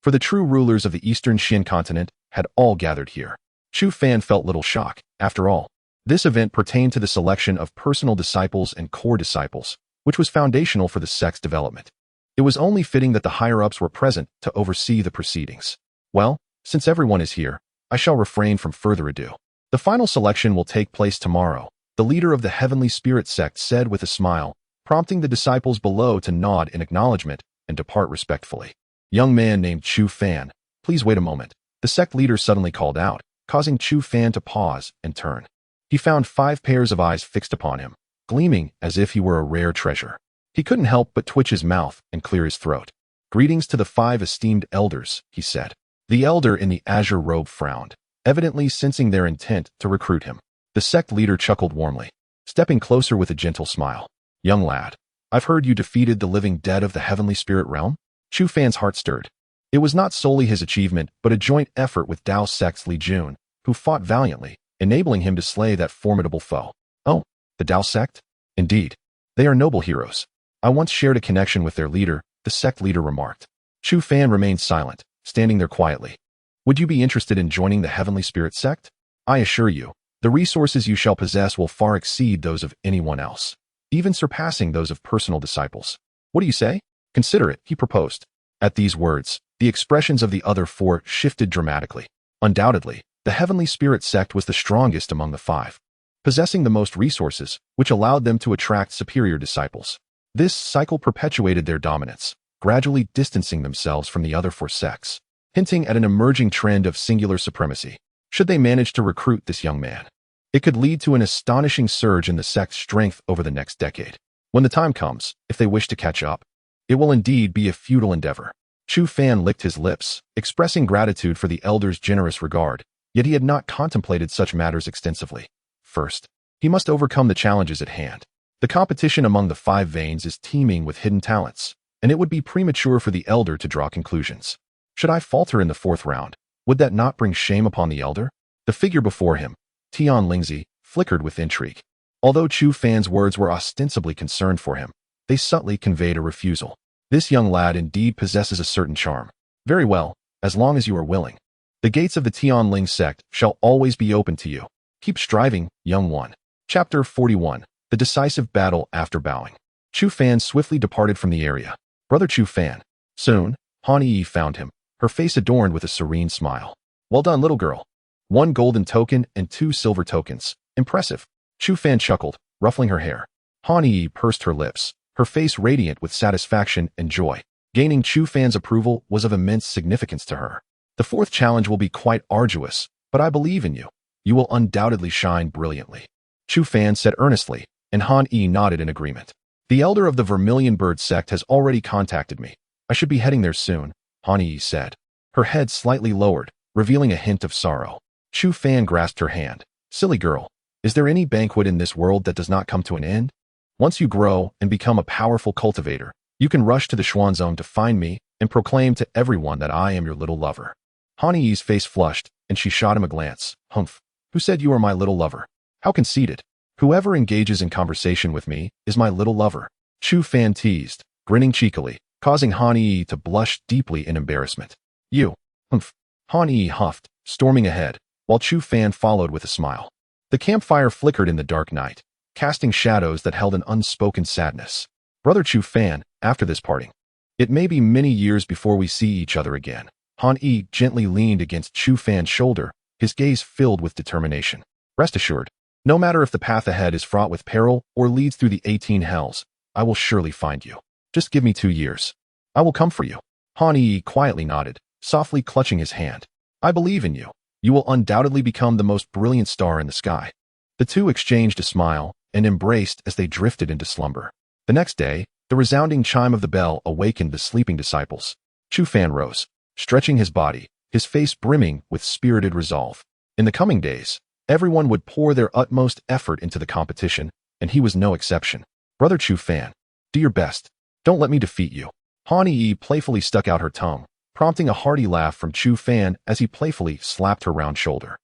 For the true rulers of the Eastern Xin continent had all gathered here. Chu Fan felt little shock. After all, this event pertained to the selection of personal disciples and core disciples, which was foundational for the sect's development. It was only fitting that the higher-ups were present to oversee the proceedings. Well, since everyone is here, I shall refrain from further ado. The final selection will take place tomorrow, the leader of the Heavenly Spirit sect said with a smile, prompting the disciples below to nod in acknowledgement and depart respectfully. "Young man named Chu Fan, please wait a moment," the sect leader suddenly called out, causing Chu Fan to pause and turn. He found 5 pairs of eyes fixed upon him, gleaming as if he were a rare treasure. He couldn't help but twitch his mouth and clear his throat. "Greetings to the 5 esteemed elders," he said. The elder in the azure robe frowned, evidently sensing their intent to recruit him. The sect leader chuckled warmly, stepping closer with a gentle smile. "Young lad, I've heard you defeated the living dead of the Heavenly Spirit realm?" Chu Fan's heart stirred. It was not solely his achievement, but a joint effort with Dao Sect's Li Jun, who fought valiantly, enabling him to slay that formidable foe. "Oh, the Dao Sect? Indeed. They are noble heroes. I once shared a connection with their leader," the sect leader remarked. Chu Fan remained silent, standing there quietly. "Would you be interested in joining the Heavenly Spirit sect? I assure you, the resources you shall possess will far exceed those of anyone else, even surpassing those of personal disciples. What do you say? Consider it," he proposed. At these words, the expressions of the other 4 shifted dramatically. Undoubtedly, the Heavenly Spirit sect was the strongest among the 5, possessing the most resources, which allowed them to attract superior disciples. This cycle perpetuated their dominance, gradually distancing themselves from the other 4 sects, hinting at an emerging trend of singular supremacy. Should they manage to recruit this young man, it could lead to an astonishing surge in the sect's strength over the next decade. When the time comes, if they wish to catch up, it will indeed be a futile endeavor. Chu Fan licked his lips, expressing gratitude for the elder's generous regard, yet he had not contemplated such matters extensively. First, he must overcome the challenges at hand. The competition among the 5 veins is teeming with hidden talents, and it would be premature for the elder to draw conclusions. Should I falter in the 4th round, would that not bring shame upon the elder? The figure before him, Tian Lingzi, flickered with intrigue. Although Chu Fan's words were ostensibly concerned for him, they subtly conveyed a refusal. This young lad indeed possesses a certain charm. Very well, as long as you are willing. The gates of the Tianling sect shall always be open to you. Keep striving, young one. Chapter 41. The Decisive Battle After Bowing. Chu Fan swiftly departed from the area. Brother Chu Fan. Soon, Han Yi found him, her face adorned with a serene smile. Well done, little girl. 1 golden token and 2 silver tokens. Impressive. Chu Fan chuckled, ruffling her hair. Han Yi pursed her lips, her face radiant with satisfaction and joy. Gaining Chu Fan's approval was of immense significance to her. The 4th challenge will be quite arduous, but I believe in you. You will undoubtedly shine brilliantly. Chu Fan said earnestly, and Han Yi nodded in agreement. The elder of the Vermilion Bird sect has already contacted me. I should be heading there soon, Han Yi said. Her head slightly lowered, revealing a hint of sorrow. Chu Fan grasped her hand. Silly girl, is there any banquet in this world that does not come to an end? Once you grow and become a powerful cultivator, you can rush to the Xuan Zone to find me and proclaim to everyone that I am your little lover. Han Yi's face flushed, and she shot him a glance. Humph. Who said you are my little lover? How conceited. Whoever engages in conversation with me is my little lover. Chu Fan teased, grinning cheekily, causing Han Yi to blush deeply in embarrassment. You. Humph. Han Yi huffed, storming ahead, while Chu Fan followed with a smile. The campfire flickered in the dark night, casting shadows that held an unspoken sadness. Brother Chu Fan, after this parting. It may be many years before we see each other again. Han Yi gently leaned against Chu Fan's shoulder, his gaze filled with determination. Rest assured, no matter if the path ahead is fraught with peril or leads through the 18 hells, I will surely find you. Just give me 2 years. I will come for you. Han Yi quietly nodded, softly clutching his hand. I believe in you. You will undoubtedly become the most brilliant star in the sky. The two exchanged a smile and embraced as they drifted into slumber. The next day, the resounding chime of the bell awakened the sleeping disciples. Chu Fan rose, stretching his body, his face brimming with spirited resolve. In the coming days, everyone would pour their utmost effort into the competition, and he was no exception. Brother Chu Fan, do your best. Don't let me defeat you. Han Yi playfully stuck out her tongue, prompting a hearty laugh from Chu Fan as he playfully slapped her round shoulder.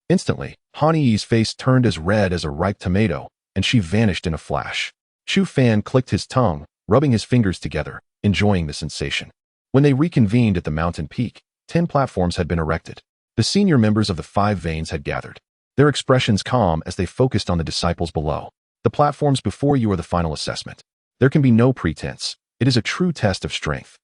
Instantly, Han Yi's face turned as red as a ripe tomato, and she vanished in a flash. Chu Fan clicked his tongue, rubbing his fingers together, enjoying the sensation. When they reconvened at the mountain peak, 10 platforms had been erected. The senior members of the 5 veins had gathered, their expressions calm as they focused on the disciples below. The platforms before you are the final assessment. There can be no pretense. It is a true test of strength.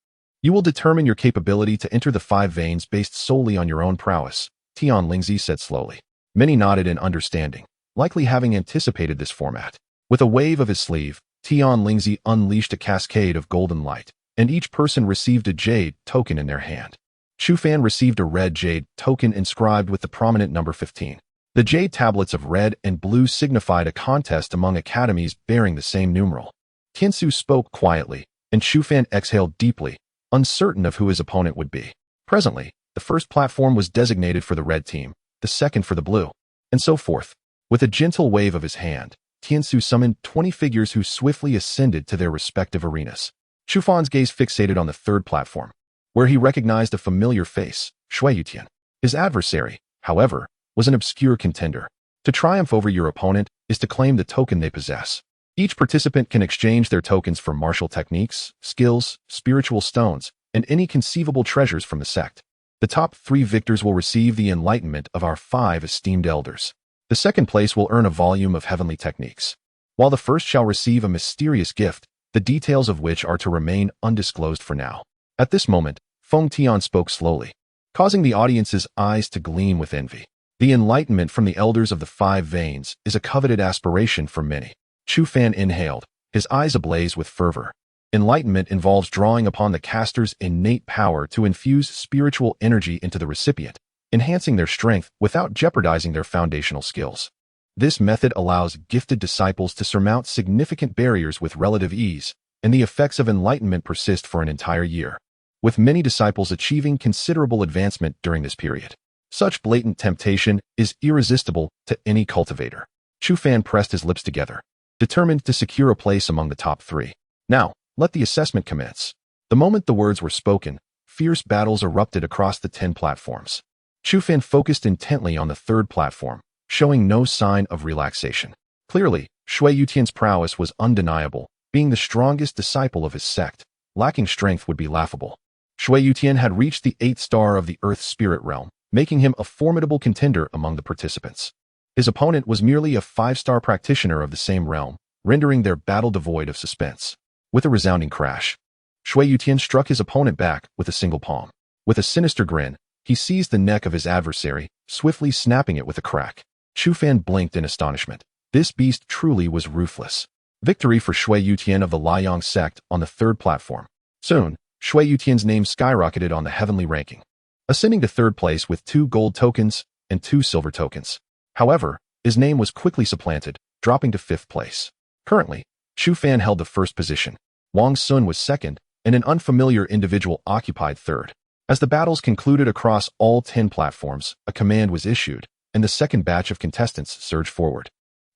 You will determine your capability to enter the 5 veins based solely on your own prowess, Tian Lingzi said slowly. Many nodded in understanding, likely having anticipated this format. With a wave of his sleeve, Tian Lingzi unleashed a cascade of golden light, and each person received a jade token in their hand. Chu Fan received a red jade token inscribed with the prominent number 15. The jade tablets of red and blue signified a contest among academies bearing the same numeral. Tiansu spoke quietly, and Chu Fan exhaled deeply, uncertain of who his opponent would be. Presently, the first platform was designated for the red team, the second for the blue, and so forth. With a gentle wave of his hand, Tiansu summoned 20 figures who swiftly ascended to their respective arenas. Chu Fan's gaze fixated on the third platform, where he recognized a familiar face, Shui Yutian. His adversary, however, was an obscure contender. To triumph over your opponent is to claim the token they possess. Each participant can exchange their tokens for martial techniques, skills, spiritual stones, and any conceivable treasures from the sect. The top 3 victors will receive the enlightenment of our 5 esteemed elders. The second place will earn a volume of heavenly techniques, while the first shall receive a mysterious gift, the details of which are to remain undisclosed for now. At this moment, Feng Tian spoke slowly, causing the audience's eyes to gleam with envy. The enlightenment from the elders of the 5 veins is a coveted aspiration for many. Chu Fan inhaled, his eyes ablaze with fervor. Enlightenment involves drawing upon the caster's innate power to infuse spiritual energy into the recipient, enhancing their strength without jeopardizing their foundational skills. This method allows gifted disciples to surmount significant barriers with relative ease, and the effects of enlightenment persist for an entire year, with many disciples achieving considerable advancement during this period. Such blatant temptation is irresistible to any cultivator. Chu Fan pressed his lips together, determined to secure a place among the top 3. Now, let the assessment commence. The moment the words were spoken, fierce battles erupted across the 10 platforms. Chu Fan focused intently on the third platform, showing no sign of relaxation. Clearly, Shui Yutian's prowess was undeniable. Being the strongest disciple of his sect, lacking strength would be laughable. Shui Yutian had reached the 8th star of the Earth Spirit Realm, making him a formidable contender among the participants. His opponent was merely a 5-star practitioner of the same realm, rendering their battle devoid of suspense. With a resounding crash, Shui Yutian struck his opponent back with a single palm. With a sinister grin, he seized the neck of his adversary, swiftly snapping it with a crack. Chu Fan blinked in astonishment. This beast truly was ruthless. Victory for Shui Yutian of the Liang sect on the third platform. Soon, Shui Yutian's name skyrocketed on the heavenly ranking, ascending to third place with 2 gold tokens and 2 silver tokens. However, his name was quickly supplanted, dropping to 5th place. Currently, Chu Fan held the first position. Wang Sun was second, and an unfamiliar individual occupied third. As the battles concluded across all 10 platforms, a command was issued, and the second batch of contestants surged forward.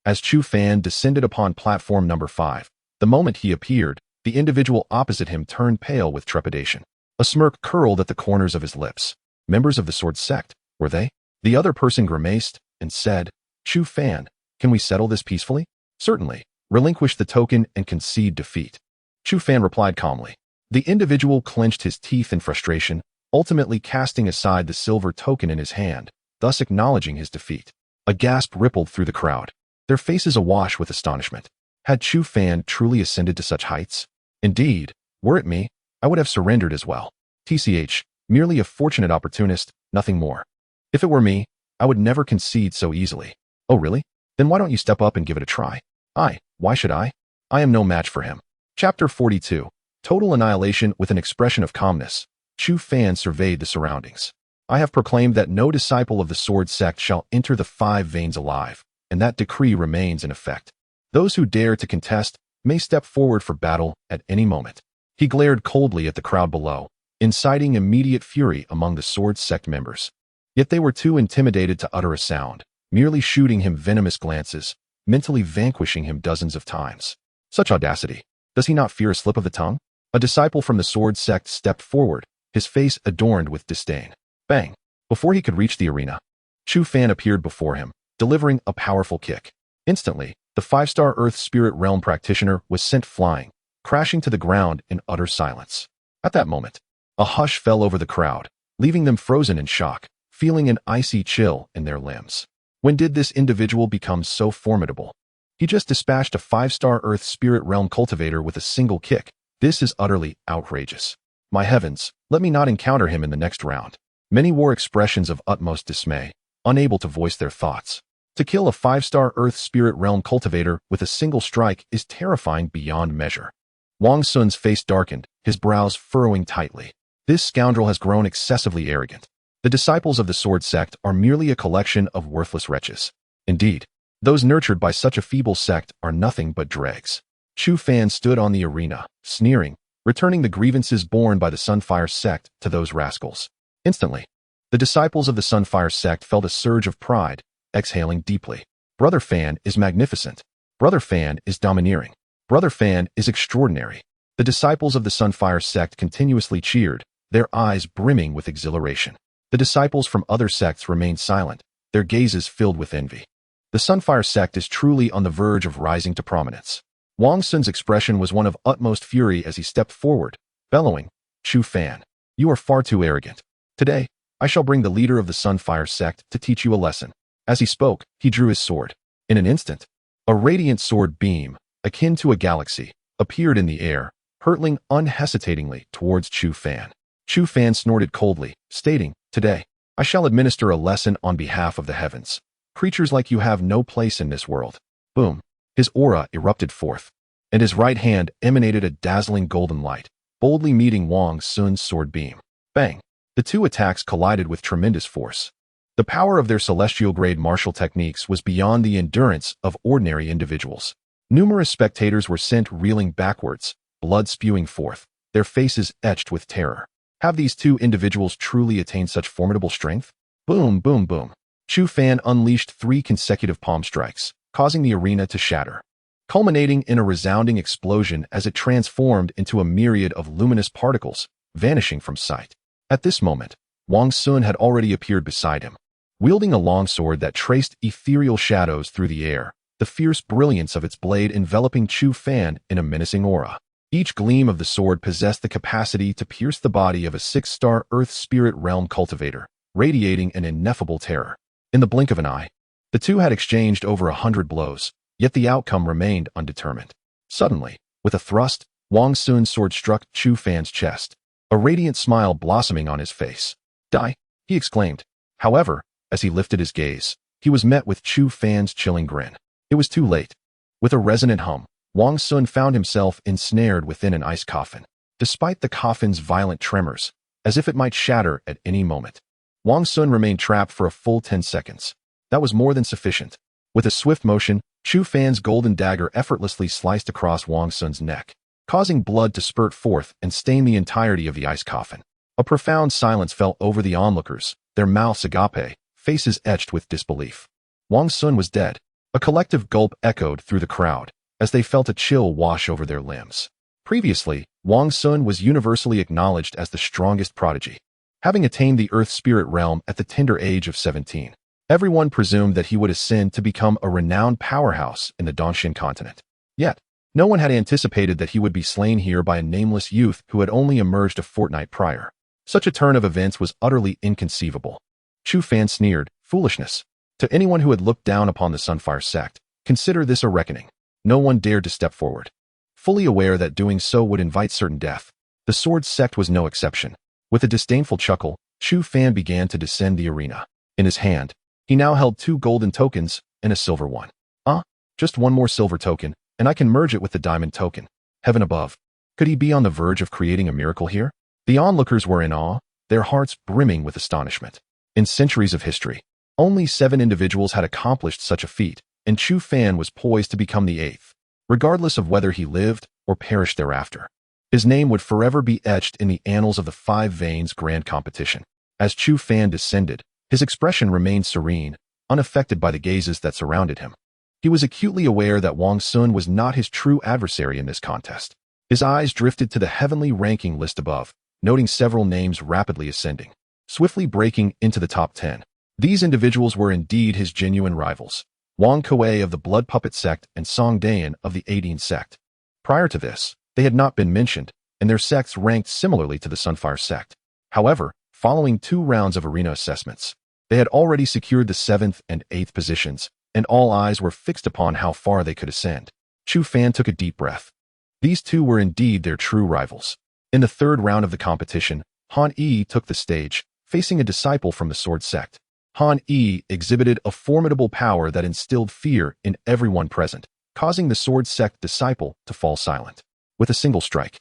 As Chu Fan descended upon platform number 5, the moment he appeared, the individual opposite him turned pale with trepidation. A smirk curled at the corners of his lips. Members of the sword sect, were they? The other person grimaced and said, Chu Fan, can we settle this peacefully? Certainly. Relinquish the token and concede defeat. Chu Fan replied calmly. The individual clenched his teeth in frustration, ultimately casting aside the silver token in his hand, thus acknowledging his defeat. A gasp rippled through the crowd, their faces awash with astonishment. Had Chu Fan truly ascended to such heights? Indeed, were it me, I would have surrendered as well. TCH, merely a fortunate opportunist, nothing more. If it were me, I would never concede so easily. Oh really? Then why don't you step up and give it a try? Why should I? I am no match for him. Chapter 42. Total annihilation. With an expression of calmness, Chu Fan surveyed the surroundings. I have proclaimed that no disciple of the sword sect shall enter the 5 veins alive, and that decree remains in effect. Those who dare to contest may step forward for battle at any moment. He glared coldly at the crowd below, inciting immediate fury among the sword sect members. Yet they were too intimidated to utter a sound, merely shooting him venomous glances, mentally vanquishing him dozens of times. Such audacity! Does he not fear a slip of the tongue? A disciple from the sword sect stepped forward, his face adorned with disdain. Bang! Before he could reach the arena, Chu Fan appeared before him, delivering a powerful kick. Instantly, the 5-star Earth Spirit Realm practitioner was sent flying, crashing to the ground in utter silence. At that moment, a hush fell over the crowd, leaving them frozen in shock, feeling an icy chill in their limbs. When did this individual become so formidable? He just dispatched a 5-star Earth Spirit Realm cultivator with a single kick. This is utterly outrageous. My heavens, let me not encounter him in the next round. Many wore expressions of utmost dismay, unable to voice their thoughts. To kill a 5-star Earth Spirit Realm cultivator with a single strike is terrifying beyond measure. Wang Sun's face darkened, his brows furrowing tightly. This scoundrel has grown excessively arrogant. The disciples of the sword sect are merely a collection of worthless wretches. Indeed, those nurtured by such a feeble sect are nothing but dregs. Chu Fan stood on the arena, sneering, returning the grievances borne by the Sunfire sect to those rascals. Instantly, the disciples of the Sunfire sect felt a surge of pride, exhaling deeply. Brother Fan is magnificent. Brother Fan is domineering. Brother Fan is extraordinary. The disciples of the Sunfire sect continuously cheered, their eyes brimming with exhilaration. The disciples from other sects remained silent, their gazes filled with envy. The Sunfire sect is truly on the verge of rising to prominence. Wang Sun's expression was one of utmost fury as he stepped forward, bellowing, Chu Fan, you are far too arrogant. Today, I shall bring the leader of the Sunfire sect to teach you a lesson. As he spoke, he drew his sword. In an instant, a radiant sword beam, akin to a galaxy, appeared in the air, hurtling unhesitatingly towards Chu Fan. Chu Fan snorted coldly, stating, Today, I shall administer a lesson on behalf of the heavens. Creatures like you have no place in this world. Boom. His aura erupted forth, and his right hand emanated a dazzling golden light, boldly meeting Wang Sun's sword beam. Bang! The two attacks collided with tremendous force. The power of their celestial-grade martial techniques was beyond the endurance of ordinary individuals. Numerous spectators were sent reeling backwards, blood spewing forth, their faces etched with terror. Have these two individuals truly attained such formidable strength? Boom, boom, boom. Chu Fan unleashed 3 consecutive palm strikes, causing the arena to shatter, culminating in a resounding explosion as it transformed into a myriad of luminous particles, vanishing from sight. At this moment, Wang Sun had already appeared beside him, wielding a longsword that traced ethereal shadows through the air, the fierce brilliance of its blade enveloping Chu Fan in a menacing aura. Each gleam of the sword possessed the capacity to pierce the body of a 6-star Earth Spirit Realm cultivator, radiating an ineffable terror. In the blink of an eye, the two had exchanged over 100 blows, yet the outcome remained undetermined. Suddenly, with a thrust, Wang Sun's sword struck Chu Fan's chest, a radiant smile blossoming on his face. "Die!" he exclaimed. However, as he lifted his gaze, he was met with Chu Fan's chilling grin. It was too late. With a resonant hum, Wang Sun found himself ensnared within an ice coffin. Despite the coffin's violent tremors, as if it might shatter at any moment, Wang Sun remained trapped for a full 10 seconds. That was more than sufficient. With a swift motion, Chu Fan's golden dagger effortlessly sliced across Wang Sun's neck, causing blood to spurt forth and stain the entirety of the ice coffin. A profound silence fell over the onlookers, their mouths agape, faces etched with disbelief. Wang Sun was dead. A collective gulp echoed through the crowd, as they felt a chill wash over their limbs. Previously, Wang Sun was universally acknowledged as the strongest prodigy. Having attained the Earth Spirit realm at the tender age of 17, everyone presumed that he would ascend to become a renowned powerhouse in the Dongxin continent. Yet, no one had anticipated that he would be slain here by a nameless youth who had only emerged a fortnight prior. Such a turn of events was utterly inconceivable. Chu Fan sneered, "Foolishness." To anyone who had looked down upon the Sunfire sect, consider this a reckoning. No one dared to step forward. Fully aware that doing so would invite certain death, the Sword sect was no exception. With a disdainful chuckle, Chu Fan began to descend the arena. In his hand, he now held 2 golden tokens and a silver one. Just one more silver token, and I can merge it with the diamond token. Heaven above. Could he be on the verge of creating a miracle here? The onlookers were in awe, their hearts brimming with astonishment. In centuries of history, only 7 individuals had accomplished such a feat, and Chu Fan was poised to become the 8th, regardless of whether he lived or perished thereafter. His name would forever be etched in the annals of the 5 Veins Grand Competition. As Chu Fan descended, his expression remained serene, unaffected by the gazes that surrounded him. He was acutely aware that Wang Sun was not his true adversary in this contest. His eyes drifted to the heavenly ranking list above, noting several names rapidly ascending, swiftly breaking into the top 10. These individuals were indeed his genuine rivals, Wang Kuei of the Blood Puppet sect and Song Dayan of the 18 sect. Prior to this, they had not been mentioned, and their sects ranked similarly to the Sunfire sect. However, following 2 rounds of arena assessments, they had already secured the 7th and 8th positions, and all eyes were fixed upon how far they could ascend. Chu Fan took a deep breath. These 2 were indeed their true rivals. In the 3rd round of the competition, Han Yi took the stage, facing a disciple from the Sword sect. Han Yi exhibited a formidable power that instilled fear in everyone present, causing the Sword sect disciple to fall silent. With a single strike,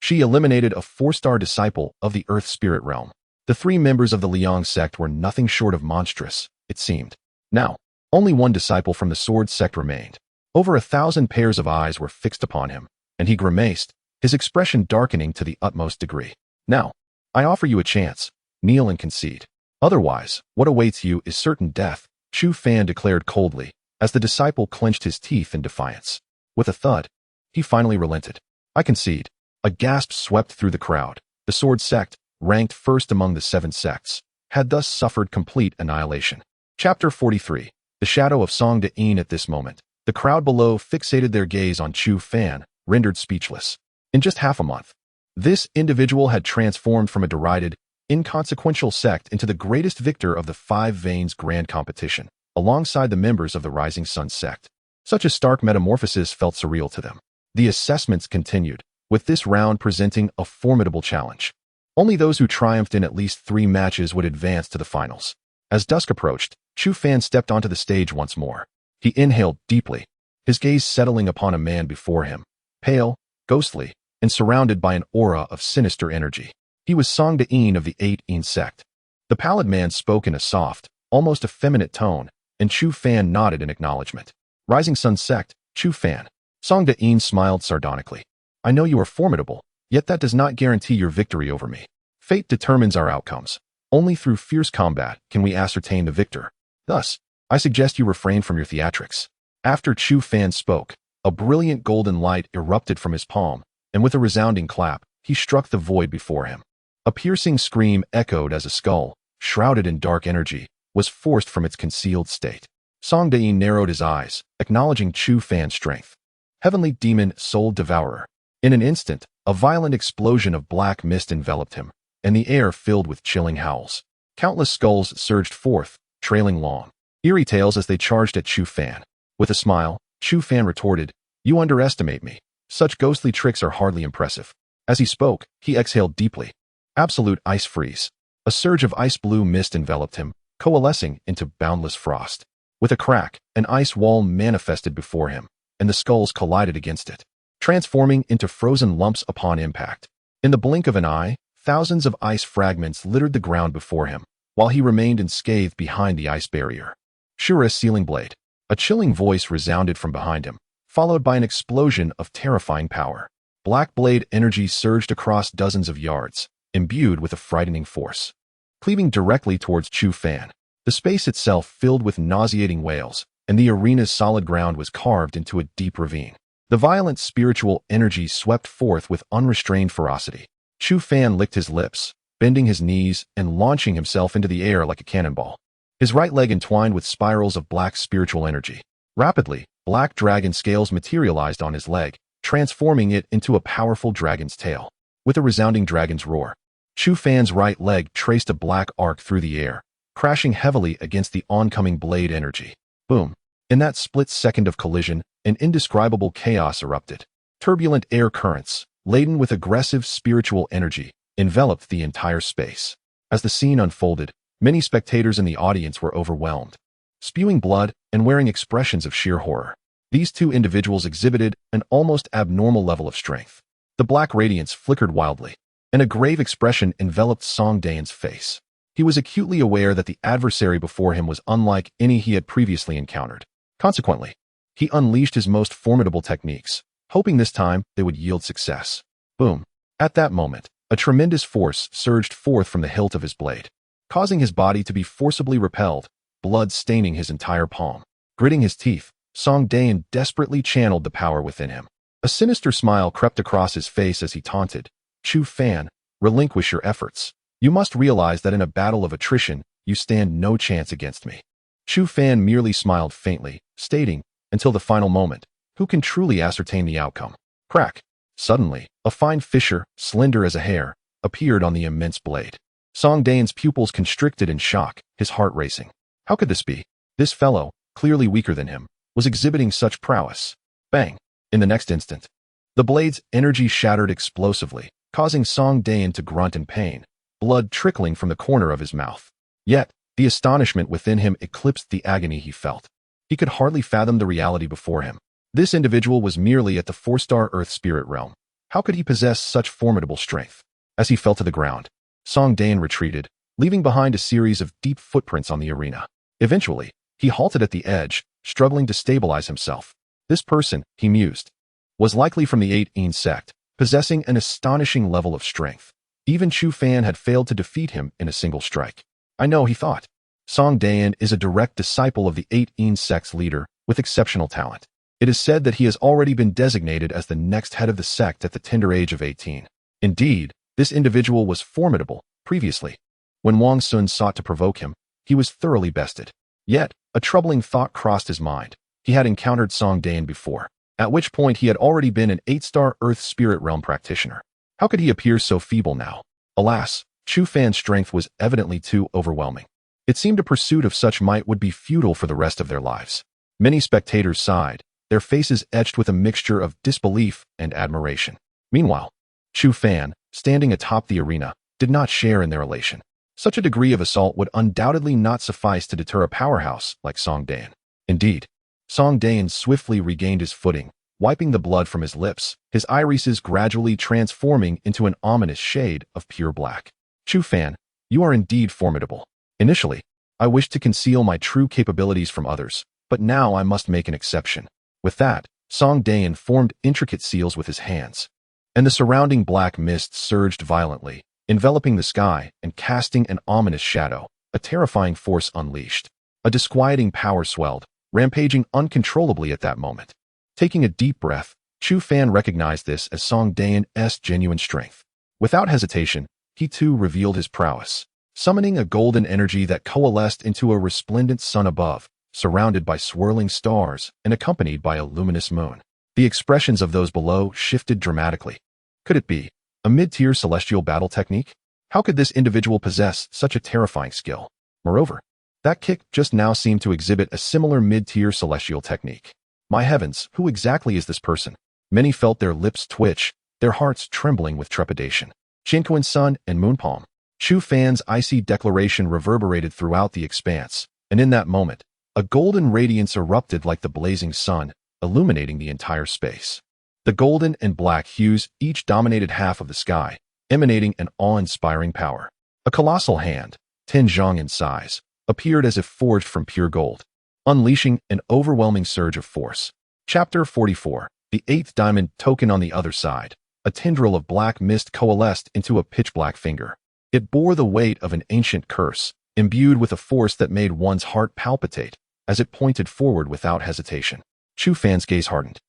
she eliminated a 4-star disciple of the Earth Spirit realm. The 3 members of the Liang sect were nothing short of monstrous, it seemed. Now, only 1 disciple from the Sword sect remained. Over 1,000 pairs of eyes were fixed upon him, and he grimaced, his expression darkening to the utmost degree. "Now, I offer you a chance. Kneel and concede. Otherwise, what awaits you is certain death," Chu Fan declared coldly, as the disciple clenched his teeth in defiance. With a thud, he finally relented. "I concede." A gasp swept through the crowd. The Sword sect, ranked first among the 7 sects, had thus suffered complete annihilation. Chapter 43. The Shadow of Song Dayan. At this moment, the crowd below fixated their gaze on Chu Fan, rendered speechless. In just half a month, this individual had transformed from a derided, inconsequential sect into the greatest victor of the 5 Veins Grand Competition, alongside the members of the Rising Sun sect. Such a stark metamorphosis felt surreal to them. The assessments continued, with this round presenting a formidable challenge. Only those who triumphed in at least 3 matches would advance to the finals. As dusk approached, Chu Fan stepped onto the stage once more. He inhaled deeply, his gaze settling upon a man before him, pale, ghostly, and surrounded by an aura of sinister energy. He was Song Dayan of the 18 sect. The pallid man spoke in a soft, almost effeminate tone, and Chu Fan nodded in acknowledgement. "Rising Sun sect, Chu Fan." Song Dayan smiled sardonically. "I know you are formidable, yet that does not guarantee your victory over me. Fate determines our outcomes. Only through fierce combat can we ascertain the victor. Thus, I suggest you refrain from your theatrics." After Chu Fan spoke, a brilliant golden light erupted from his palm, and with a resounding clap, he struck the void before him. A piercing scream echoed as a skull, shrouded in dark energy, was forced from its concealed state. Song Dayan narrowed his eyes, acknowledging Chu Fan's strength. Heavenly Demon Soul Devourer. In an instant, a violent explosion of black mist enveloped him, and the air filled with chilling howls. Countless skulls surged forth, trailing long, eerie tails as they charged at Chu Fan. With a smile, Chu Fan retorted, "You underestimate me. Such ghostly tricks are hardly impressive." As he spoke, he exhaled deeply. Absolute ice freeze. A surge of ice-blue mist enveloped him, coalescing into boundless frost. With a crack, an ice wall manifested before him, and the skulls collided against it, transforming into frozen lumps upon impact. In the blink of an eye, thousands of ice fragments littered the ground before him, while he remained unscathed behind the ice barrier. Shura's sealing blade. A chilling voice resounded from behind him, followed by an explosion of terrifying power. Black blade energy surged across dozens of yards, imbued with a frightening force. Cleaving directly towards Chu Fan, the space itself filled with nauseating wails, and the arena's solid ground was carved into a deep ravine. The violent spiritual energy swept forth with unrestrained ferocity. Chu Fan licked his lips, bending his knees and launching himself into the air like a cannonball. His right leg entwined with spirals of black spiritual energy. Rapidly, black dragon scales materialized on his leg, transforming it into a powerful dragon's tail. With a resounding dragon's roar, Chu Fan's right leg traced a black arc through the air, crashing heavily against the oncoming blade energy. Boom! In that split second of collision, an indescribable chaos erupted. Turbulent air currents, laden with aggressive spiritual energy, enveloped the entire space. As the scene unfolded, many spectators in the audience were overwhelmed. Spewing blood and wearing expressions of sheer horror, these two individuals exhibited an almost abnormal level of strength. The black radiance flickered wildly, and a grave expression enveloped Song Daen's face. He was acutely aware that the adversary before him was unlike any he had previously encountered. Consequently, he unleashed his most formidable techniques, hoping this time they would yield success. Boom! At that moment, a tremendous force surged forth from the hilt of his blade, causing his body to be forcibly repelled, blood staining his entire palm. Gritting his teeth, Song Daen desperately channeled the power within him. A sinister smile crept across his face as he taunted, "Chu Fan, relinquish your efforts. You must realize that in a battle of attrition, you stand no chance against me." Chu Fan merely smiled faintly, stating, "Until the final moment, who can truly ascertain the outcome?" Crack! Suddenly, a fine fissure, slender as a hair, appeared on the immense blade. Song Daen's pupils constricted in shock, his heart racing. How could this be? This fellow, clearly weaker than him, was exhibiting such prowess. Bang! In the next instant, the blade's energy shattered explosively, causing Song Daen to grunt in pain, blood trickling from the corner of his mouth. Yet, the astonishment within him eclipsed the agony he felt. He could hardly fathom the reality before him. This individual was merely at the 4-star Earth spirit realm. How could he possess such formidable strength? As he fell to the ground, Song Daen retreated, leaving behind a series of deep footprints on the arena. Eventually, he halted at the edge, struggling to stabilize himself. This person, he mused, was likely from the 8 sect, possessing an astonishing level of strength. Even Chu Fan had failed to defeat him in a single strike. I know, he thought. Song Daen is a direct disciple of the 8 sect's leader, with exceptional talent. It is said that he has already been designated as the next head of the sect at the tender age of 18. Indeed, this individual was formidable. Previously, when Wang Sun sought to provoke him, he was thoroughly bested. Yet, a troubling thought crossed his mind. He had encountered Song Daen before, at which point he had already been an 8-star Earth Spirit Realm practitioner. How could he appear so feeble now? Alas, Chu Fan's strength was evidently too overwhelming. It seemed a pursuit of such might would be futile for the rest of their lives. Many spectators sighed, their faces etched with a mixture of disbelief and admiration. Meanwhile, Chu Fan, standing atop the arena, did not share in their elation. Such a degree of assault would undoubtedly not suffice to deter a powerhouse like Song Daen. Indeed, Song Daen swiftly regained his footing, wiping the blood from his lips, his irises gradually transforming into an ominous shade of pure black. "Chu Fan, you are indeed formidable. Initially, I wished to conceal my true capabilities from others, but now I must make an exception." With that, Song Daen formed intricate seals with his hands, and the surrounding black mist surged violently, enveloping the sky and casting an ominous shadow, a terrifying force unleashed. A disquieting power swelled, rampaging uncontrollably at that moment. Taking a deep breath, Chu Fan recognized this as Song Daen's genuine strength. Without hesitation, he too revealed his prowess, summoning a golden energy that coalesced into a resplendent sun above, surrounded by swirling stars and accompanied by a luminous moon. The expressions of those below shifted dramatically. Could it be a mid-tier celestial battle technique? How could this individual possess such a terrifying skill? Moreover, that kick just now seemed to exhibit a similar mid-tier celestial technique. My heavens, who exactly is this person? Many felt their lips twitch, their hearts trembling with trepidation. Jinquan's sun and moonpalm. Chu Fan's icy declaration reverberated throughout the expanse, and in that moment, a golden radiance erupted like the blazing sun, illuminating the entire space. The golden and black hues each dominated half of the sky, emanating an awe-inspiring power. A colossal hand, 10 zhang in size, appeared as if forged from pure gold, unleashing an overwhelming surge of force. Chapter 44. The eighth diamond token on the other side. A tendril of black mist coalesced into a pitch-black finger. It bore the weight of an ancient curse, imbued with a force that made one's heart palpitate as it pointed forward without hesitation. Chu Fan's gaze hardened,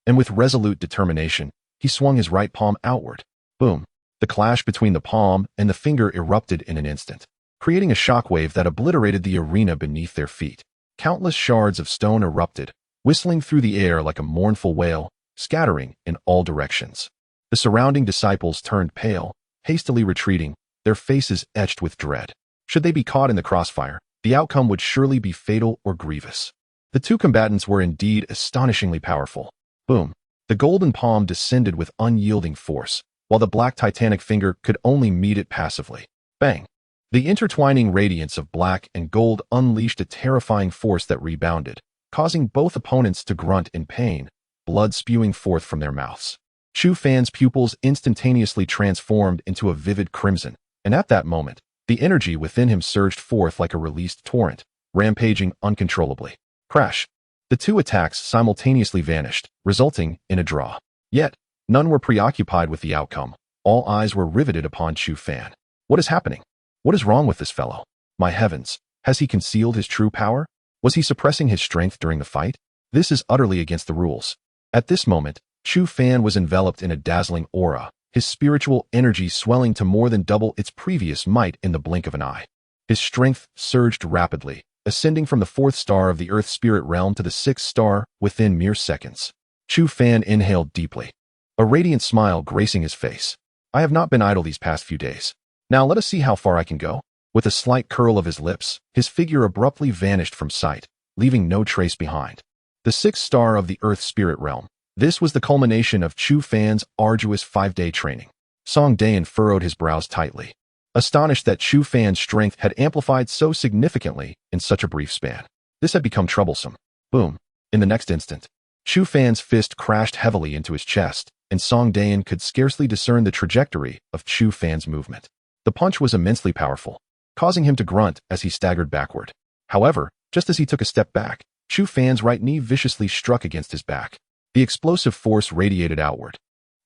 and with resolute determination, he swung his right palm outward. Boom! The clash between the palm and the finger erupted in an instant, creating a shockwave that obliterated the arena beneath their feet. Countless shards of stone erupted, whistling through the air like a mournful wail, scattering in all directions. The surrounding disciples turned pale, hastily retreating, their faces etched with dread. Should they be caught in the crossfire, the outcome would surely be fatal or grievous. The two combatants were indeed astonishingly powerful. Boom! The golden palm descended with unyielding force, while the black titanic finger could only meet it passively. Bang! The intertwining radiance of black and gold unleashed a terrifying force that rebounded, causing both opponents to grunt in pain, blood spewing forth from their mouths. Chu Fan's pupils instantaneously transformed into a vivid crimson, and at that moment, the energy within him surged forth like a released torrent, rampaging uncontrollably. Crash! The two attacks simultaneously vanished, resulting in a draw. Yet, none were preoccupied with the outcome. All eyes were riveted upon Chu Fan. What is happening? What is wrong with this fellow? My heavens, has he concealed his true power? Was he suppressing his strength during the fight? This is utterly against the rules. At this moment, Chu Fan was enveloped in a dazzling aura, his spiritual energy swelling to more than double its previous might in the blink of an eye. His strength surged rapidly, ascending from the 4th star of the Earth Spirit realm to the 6th star within mere seconds. Chu Fan inhaled deeply, a radiant smile gracing his face. I have not been idle these past few days. Now let us see how far I can go. With a slight curl of his lips, his figure abruptly vanished from sight, leaving no trace behind. The 6th star of the Earth Spirit realm. This was the culmination of Chu Fan's arduous 5-day training. Song Dayan furrowed his brows tightly, astonished that Chu Fan's strength had amplified so significantly in such a brief span. This had become troublesome. Boom! In the next instant, Chu Fan's fist crashed heavily into his chest, and Song Dayan could scarcely discern the trajectory of Chu Fan's movement. The punch was immensely powerful, causing him to grunt as he staggered backward. However, just as he took a step back, Chu Fan's right knee viciously struck against his back. The explosive force radiated outward.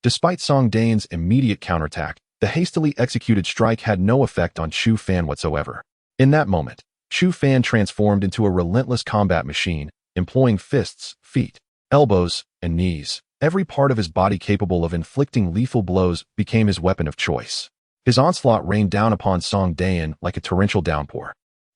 Despite Song Dayan's immediate counterattack, the hastily executed strike had no effect on Chu Fan whatsoever. In that moment, Chu Fan transformed into a relentless combat machine, employing fists, feet, elbows, and knees. Every part of his body capable of inflicting lethal blows became his weapon of choice. His onslaught rained down upon Song Dayan like a torrential downpour,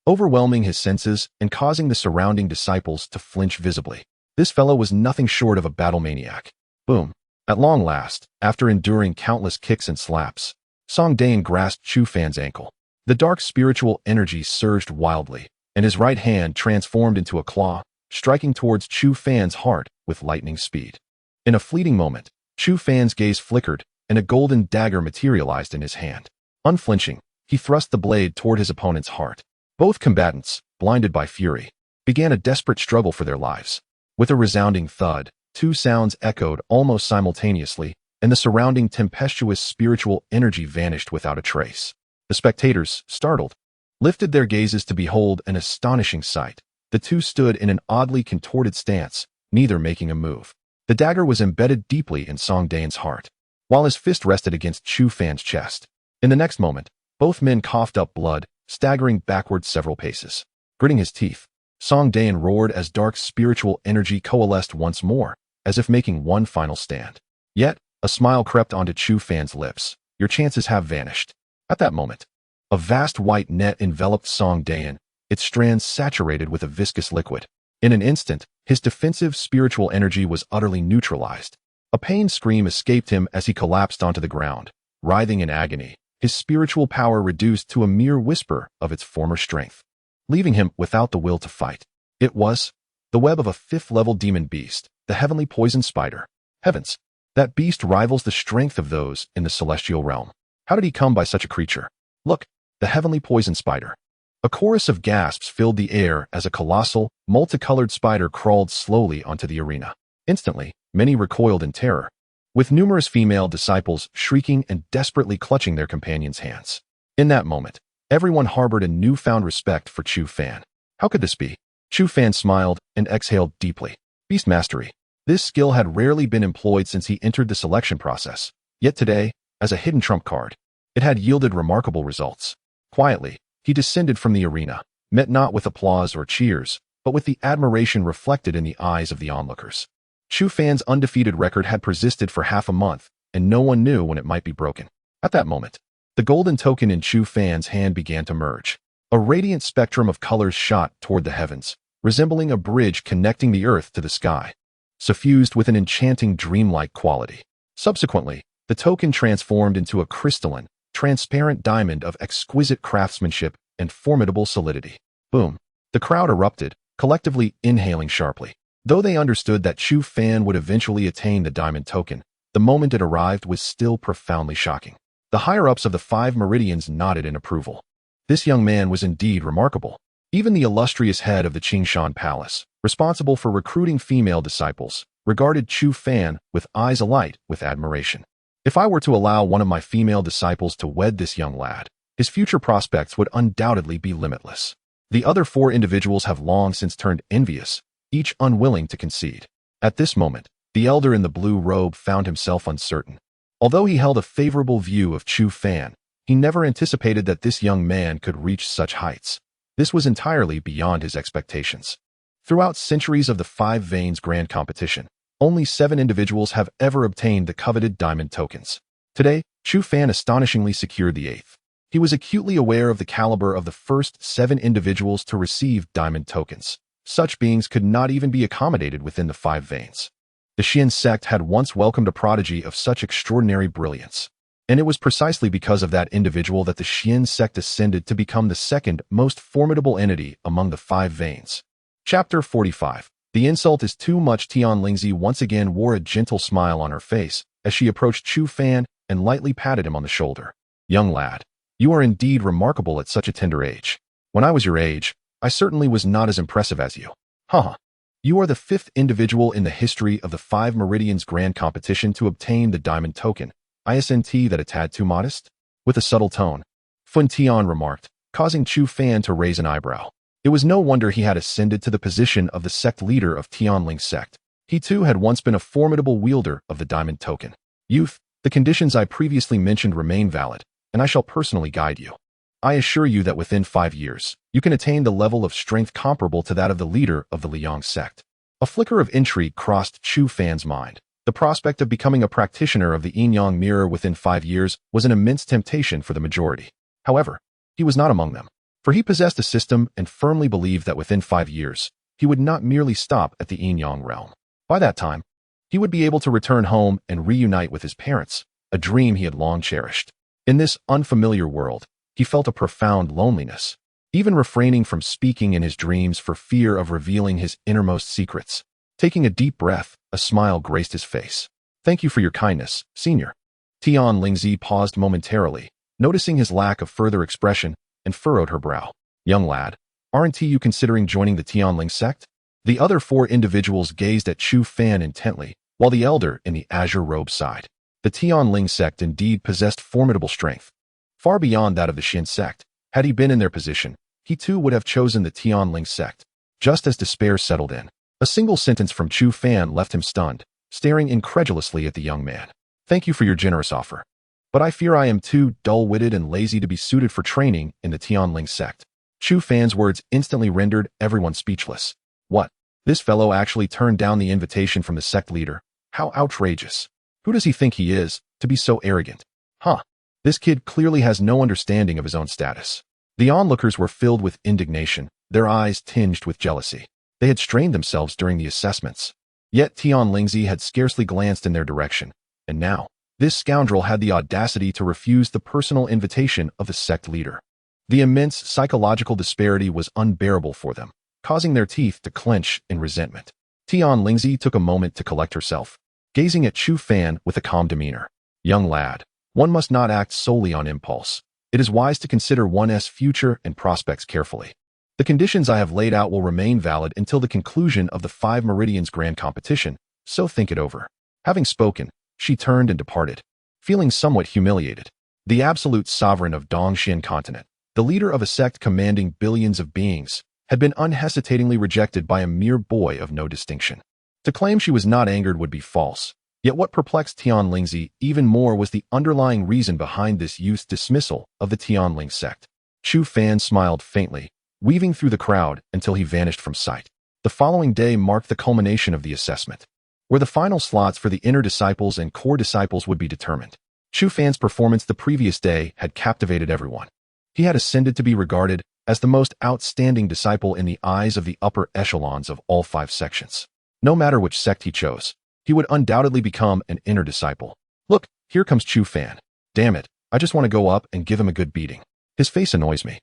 overwhelming his senses and causing the surrounding disciples to flinch visibly. This fellow was nothing short of a battle maniac. Boom! At long last, after enduring countless kicks and slaps, Song Dayan grasped Chu Fan's ankle. The dark spiritual energy surged wildly, and his right hand transformed into a claw, striking towards Chu Fan's heart with lightning speed. In a fleeting moment, Chu Fan's gaze flickered, and a golden dagger materialized in his hand. Unflinching, he thrust the blade toward his opponent's heart. Both combatants, blinded by fury, began a desperate struggle for their lives. With a resounding thud, two sounds echoed almost simultaneously, and the surrounding tempestuous spiritual energy vanished without a trace. The spectators, startled, lifted their gazes to behold an astonishing sight. The two stood in an oddly contorted stance, neither making a move. The dagger was embedded deeply in Song Dayan's heart, while his fist rested against Chu Fan's chest. In the next moment, both men coughed up blood, staggering backward several paces. Gritting his teeth, Song Dayan roared as dark spiritual energy coalesced once more, as if making one final stand. Yet, a smile crept onto Chu Fan's lips. Your chances have vanished. At that moment, a vast white net enveloped Song Dayan, its strands saturated with a viscous liquid. In an instant, his defensive spiritual energy was utterly neutralized. A pained scream escaped him as he collapsed onto the ground, writhing in agony, his spiritual power reduced to a mere whisper of its former strength, leaving him without the will to fight. It was the web of a 5th-level demon beast, the heavenly poison spider. Heavens! That beast rivals the strength of those in the celestial realm. How did he come by such a creature? Look, the heavenly poison spider. A chorus of gasps filled the air as a colossal, multicolored spider crawled slowly onto the arena. Instantly, many recoiled in terror, with numerous female disciples shrieking and desperately clutching their companions' hands. In that moment, everyone harbored a newfound respect for Chu Fan. How could this be? Chu Fan smiled and exhaled deeply. Beast mastery. This skill had rarely been employed since he entered the selection process, yet today, as a hidden trump card, it had yielded remarkable results. Quietly, he descended from the arena, met not with applause or cheers, but with the admiration reflected in the eyes of the onlookers. Chu Fan's undefeated record had persisted for half a month, and no one knew when it might be broken. At that moment, the golden token in Chu Fan's hand began to merge. A radiant spectrum of colors shot toward the heavens, resembling a bridge connecting the earth to the sky, suffused with an enchanting dreamlike quality. Subsequently, the token transformed into a crystalline, transparent diamond of exquisite craftsmanship and formidable solidity. Boom! The crowd erupted, collectively inhaling sharply. Though they understood that Chu Fan would eventually attain the diamond token, the moment it arrived was still profoundly shocking. The higher-ups of the 5 meridians nodded in approval. This young man was indeed remarkable. Even the illustrious head of the Qingshan Palace, responsible for recruiting female disciples, regarded Chu Fan with eyes alight with admiration. If I were to allow one of my female disciples to wed this young lad, his future prospects would undoubtedly be limitless. The other 4 individuals have long since turned envious, each unwilling to concede. At this moment, the elder in the blue robe found himself uncertain. Although he held a favorable view of Chu Fan, he never anticipated that this young man could reach such heights. This was entirely beyond his expectations. Throughout centuries of the 5 Veins Grand Competition, only 7 individuals have ever obtained the coveted diamond tokens. Today, Chu Fan astonishingly secured the 8th. He was acutely aware of the caliber of the first 7 individuals to receive diamond tokens. Such beings could not even be accommodated within the 5 Veins. The Xian sect had once welcomed a prodigy of such extraordinary brilliance, and it was precisely because of that individual that the Xian sect ascended to become the second most formidable entity among the 5 Veins. Chapter 45. The insult is too much. Tian Lingzi once again wore a gentle smile on her face as she approached Chu Fan and lightly patted him on the shoulder. Young lad, you are indeed remarkable at such a tender age. When I was your age, I certainly was not as impressive as you. Haha. You are the 5th individual in the history of the 5 Meridians Grand Competition to obtain the diamond token. Isn't that a tad too modest? With a subtle tone, Fun Tian remarked, causing Chu Fan to raise an eyebrow. It was no wonder he had ascended to the position of the sect leader of Tianling's sect. He too had once been a formidable wielder of the diamond token. Youth, the conditions I previously mentioned remain valid, and I shall personally guide you. I assure you that within 5 years, you can attain the level of strength comparable to that of the leader of the Liang sect. A flicker of intrigue crossed Chu Fan's mind. The prospect of becoming a practitioner of the Yin-Yang mirror within 5 years was an immense temptation for the majority. However, he was not among them, for he possessed a system and firmly believed that within 5 years, he would not merely stop at the Yin-Yang realm. By that time, he would be able to return home and reunite with his parents, a dream he had long cherished. In this unfamiliar world, he felt a profound loneliness, even refraining from speaking in his dreams for fear of revealing his innermost secrets. Taking a deep breath, a smile graced his face. Thank you for your kindness, senior. Tian Lingzi paused momentarily, noticing his lack of further expression, and furrowed her brow. Young lad, aren't you considering joining the Tianling sect? The other 4 individuals gazed at Chu Fan intently, while the elder in the azure robe sighed. The Tianling sect indeed possessed formidable strength, far beyond that of the Xin sect. Had he been in their position, he too would have chosen the Tianling sect. Just as despair settled in, a single sentence from Chu Fan left him stunned, staring incredulously at the young man. Thank you for your generous offer, but I fear I am too dull-witted and lazy to be suited for training in the Tianling sect. Chu Fan's words instantly rendered everyone speechless. What? This fellow actually turned down the invitation from the sect leader? How outrageous. Who does he think he is, to be so arrogant? Huh. This kid clearly has no understanding of his own status. The onlookers were filled with indignation, their eyes tinged with jealousy. They had strained themselves during the assessments. Yet Tian Lingzi had scarcely glanced in their direction, and now, this scoundrel had the audacity to refuse the personal invitation of the sect leader. The immense psychological disparity was unbearable for them, causing their teeth to clench in resentment. Tian Lingzi took a moment to collect herself, gazing at Chu Fan with a calm demeanor. Young lad, one must not act solely on impulse. It is wise to consider one's future and prospects carefully. The conditions I have laid out will remain valid until the conclusion of the 5 Meridians Grand Competition, so think it over. Having spoken, she turned and departed, feeling somewhat humiliated. The absolute sovereign of Dongxian continent, the leader of a sect commanding billions of beings, had been unhesitatingly rejected by a mere boy of no distinction. To claim she was not angered would be false, yet what perplexed Tian Lingzi even more was the underlying reason behind this youth's dismissal of the Tianling sect. Chu Fan smiled faintly, weaving through the crowd until he vanished from sight. The following day marked the culmination of the assessment, where the final slots for the inner disciples and core disciples would be determined. Chu Fan's performance the previous day had captivated everyone. He had ascended to be regarded as the most outstanding disciple in the eyes of the upper echelons of all 5 sections. No matter which sect he chose, he would undoubtedly become an inner disciple. Look, here comes Chu Fan. Damn it, I just want to go up and give him a good beating. His face annoys me.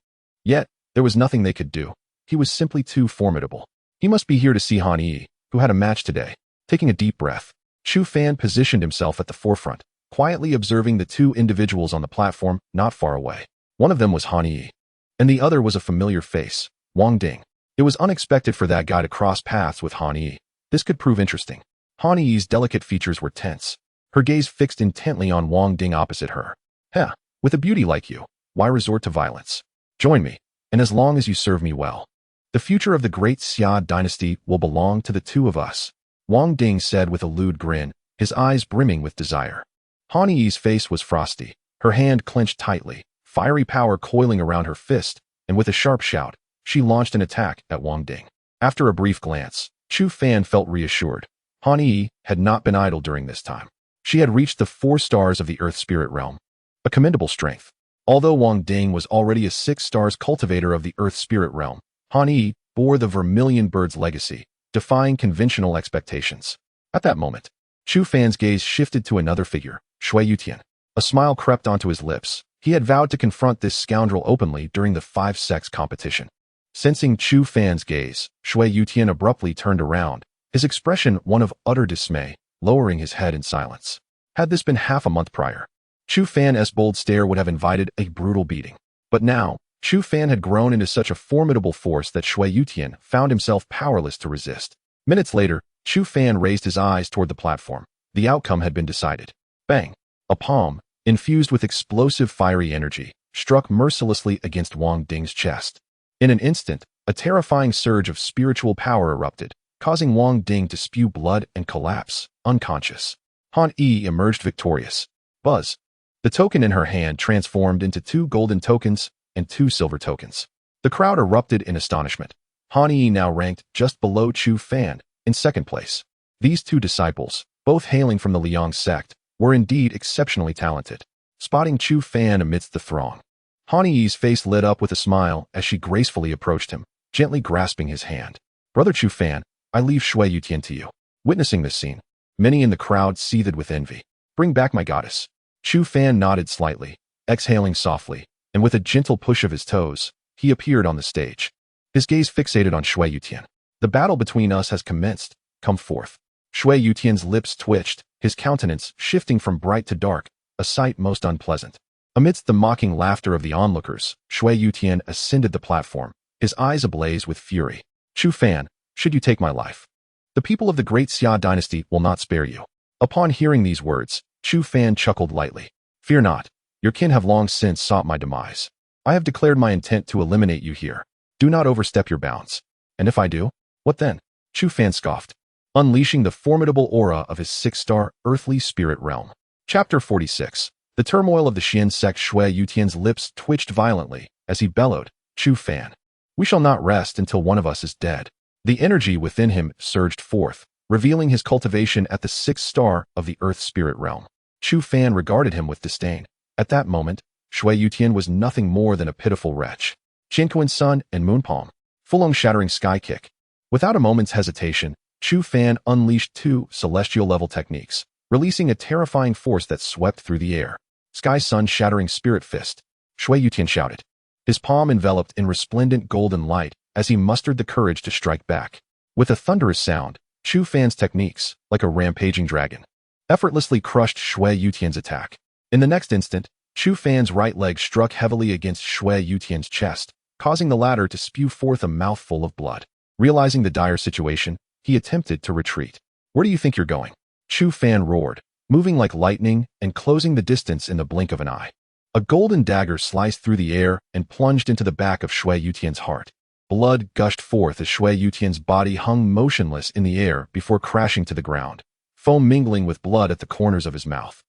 Yet, there was nothing they could do. He was simply too formidable. He must be here to see Han Yi, who had a match today. Taking a deep breath, Chu Fan positioned himself at the forefront, quietly observing the 2 individuals on the platform not far away. One of them was Han Yi, and the other was a familiar face, Wang Ding. It was unexpected for that guy to cross paths with Han Yi. This could prove interesting. Han Yi's delicate features were tense, her gaze fixed intently on Wang Ding opposite her. Heh, with a beauty like you, why resort to violence? Join me, and as long as you serve me well. The future of the great Xia dynasty will belong to the 2 of us, Wang Ding said with a lewd grin, his eyes brimming with desire. Han Yi's face was frosty, her hand clenched tightly, fiery power coiling around her fist, and with a sharp shout, she launched an attack at Wang Ding. After a brief glance, Chu Fan felt reassured. Han Yi had not been idle during this time. She had reached the 4 stars of the Earth Spirit realm, a commendable strength. Although Wang Ding was already a 6 stars cultivator of the Earth Spirit realm, Han Yi bore the Vermilion Bird's legacy, defying conventional expectations. At that moment, Chu Fan's gaze shifted to another figure, Shui Yutian. A smile crept onto his lips. He had vowed to confront this scoundrel openly during the 5 sects competition. Sensing Chu Fan's gaze, Shui Yutian abruptly turned around, his expression one of utter dismay, lowering his head in silence. Had this been half a month prior, Chu Fan's bold stare would have invited a brutal beating. But now, Chu Fan had grown into such a formidable force that Shui Yutian found himself powerless to resist. Minutes later, Chu Fan raised his eyes toward the platform. The outcome had been decided. Bang! A palm, infused with explosive fiery energy, struck mercilessly against Wang Ding's chest. In an instant, a terrifying surge of spiritual power erupted, causing Wang Ding to spew blood and collapse, unconscious. Han Yi emerged victorious. Buzz. The token in her hand transformed into 2 golden tokens and 2 silver tokens. The crowd erupted in astonishment. Han Yi now ranked just below Chu Fan, in 2nd place. These 2 disciples, both hailing from the Liang sect, were indeed exceptionally talented. Spotting Chu Fan amidst the throng, Han Yi's face lit up with a smile as she gracefully approached him, gently grasping his hand. Brother Chu Fan, I leave Shui Yutian to you. Witnessing this scene, many in the crowd seethed with envy. Bring back my goddess. Chu Fan nodded slightly, exhaling softly, and with a gentle push of his toes, he appeared on the stage. His gaze fixated on Shui Yutian. The battle between us has commenced. Come forth. Shui Yutian's lips twitched, his countenance shifting from bright to dark, a sight most unpleasant. Amidst the mocking laughter of the onlookers, Shui Yutian ascended the platform, his eyes ablaze with fury. Chu Fan, should you take my life, the people of the great Xia dynasty will not spare you. Upon hearing these words, Chu Fan chuckled lightly. Fear not, your kin have long since sought my demise. I have declared my intent to eliminate you here. Do not overstep your bounds. And if I do, what then? Chu Fan scoffed, unleashing the formidable aura of his 6-star earthly spirit realm. Chapter 46. The turmoil of the Xian sect. Shui Yutian's lips twitched violently as he bellowed, Chu Fan, we shall not rest until one of us is dead. The energy within him surged forth, revealing his cultivation at the 6th star of the earth spirit realm. Chu Fan regarded him with disdain. At that moment, Shui Yutian was nothing more than a pitiful wretch. Qianquan Sun and Moonpalm. Fulong shattering sky kick. Without a moment's hesitation, Chu Fan unleashed 2 celestial-level techniques, releasing a terrifying force that swept through the air. Sky Sun shattering spirit fist. Shui Yutian shouted, his palm enveloped in resplendent golden light as he mustered the courage to strike back. With a thunderous sound, Chu Fan's techniques, like a rampaging dragon, effortlessly crushed Shui Yutian's attack. In the next instant, Chu Fan's right leg struck heavily against Shui Yutian's chest, causing the latter to spew forth a mouthful of blood. Realizing the dire situation, he attempted to retreat. "Where do you think you're going?" Chu Fan roared, moving like lightning and closing the distance in the blink of an eye. A golden dagger sliced through the air and plunged into the back of Shui Yutian's heart. Blood gushed forth as Shui Yutian's body hung motionless in the air before crashing to the ground, foam mingling with blood at the corners of his mouth,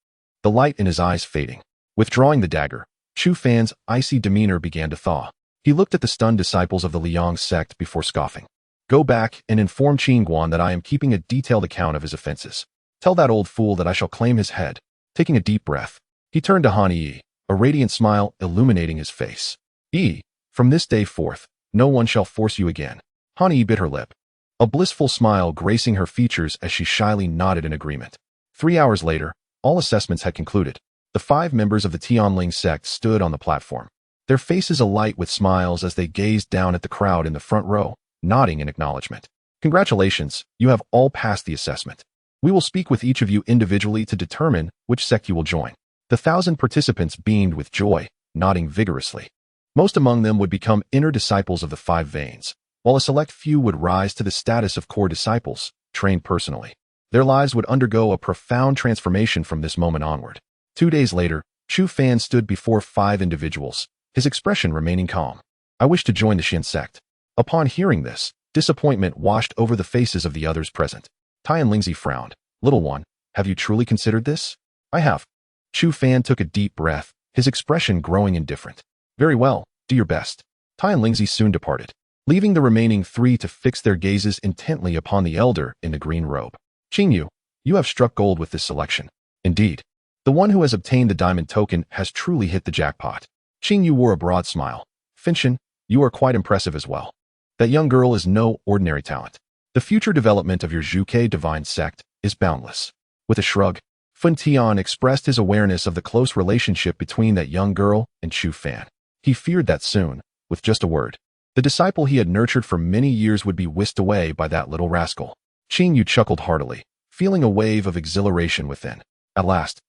the light in his eyes fading. Withdrawing the dagger, Chu Fan's icy demeanor began to thaw. He looked at the stunned disciples of the Liang sect before scoffing. "Go back and inform Qingguan that I am keeping a detailed account of his offenses. Tell that old fool that I shall claim his head." Taking a deep breath, he turned to Han Yi, a radiant smile illuminating his face. "Yi, from this day forth, no one shall force you again." Han Yi bit her lip, a blissful smile gracing her features as she shyly nodded in agreement. 3 hours later, all assessments had concluded. The 5 members of the Tianling sect stood on the platform, their faces alight with smiles as they gazed down at the crowd in the front row, nodding in acknowledgement. "Congratulations, you have all passed the assessment. We will speak with each of you individually to determine which sect you will join." The 1,000 participants beamed with joy, nodding vigorously. Most among them would become inner disciples of the 5 veins, while a select few would rise to the status of core disciples, trained personally. Their lives would undergo a profound transformation from this moment onward. 2 days later, Chu Fan stood before 5 individuals, his expression remaining calm. "I wish to join the Xian sect." Upon hearing this, disappointment washed over the faces of the others present. Tian Lingzi frowned. "Little one, have you truly considered this?" "I have." Chu Fan took a deep breath, his expression growing indifferent. "Very well, do your best." Tian Lingzi soon departed, leaving the remaining 3 to fix their gazes intently upon the elder in the green robe. "Qingyu, you have struck gold with this selection. Indeed, the one who has obtained the diamond token has truly hit the jackpot." Qingyu wore a broad smile. "Finchen, you are quite impressive as well. That young girl is no ordinary talent. The future development of your Zhuke divine sect is boundless." With a shrug, Fun Tian expressed his awareness of the close relationship between that young girl and Chu Fan. He feared that soon, with just a word, the disciple he had nurtured for many years would be whisked away by that little rascal. Qingyu chuckled heartily, feeling a wave of exhilaration within. At last,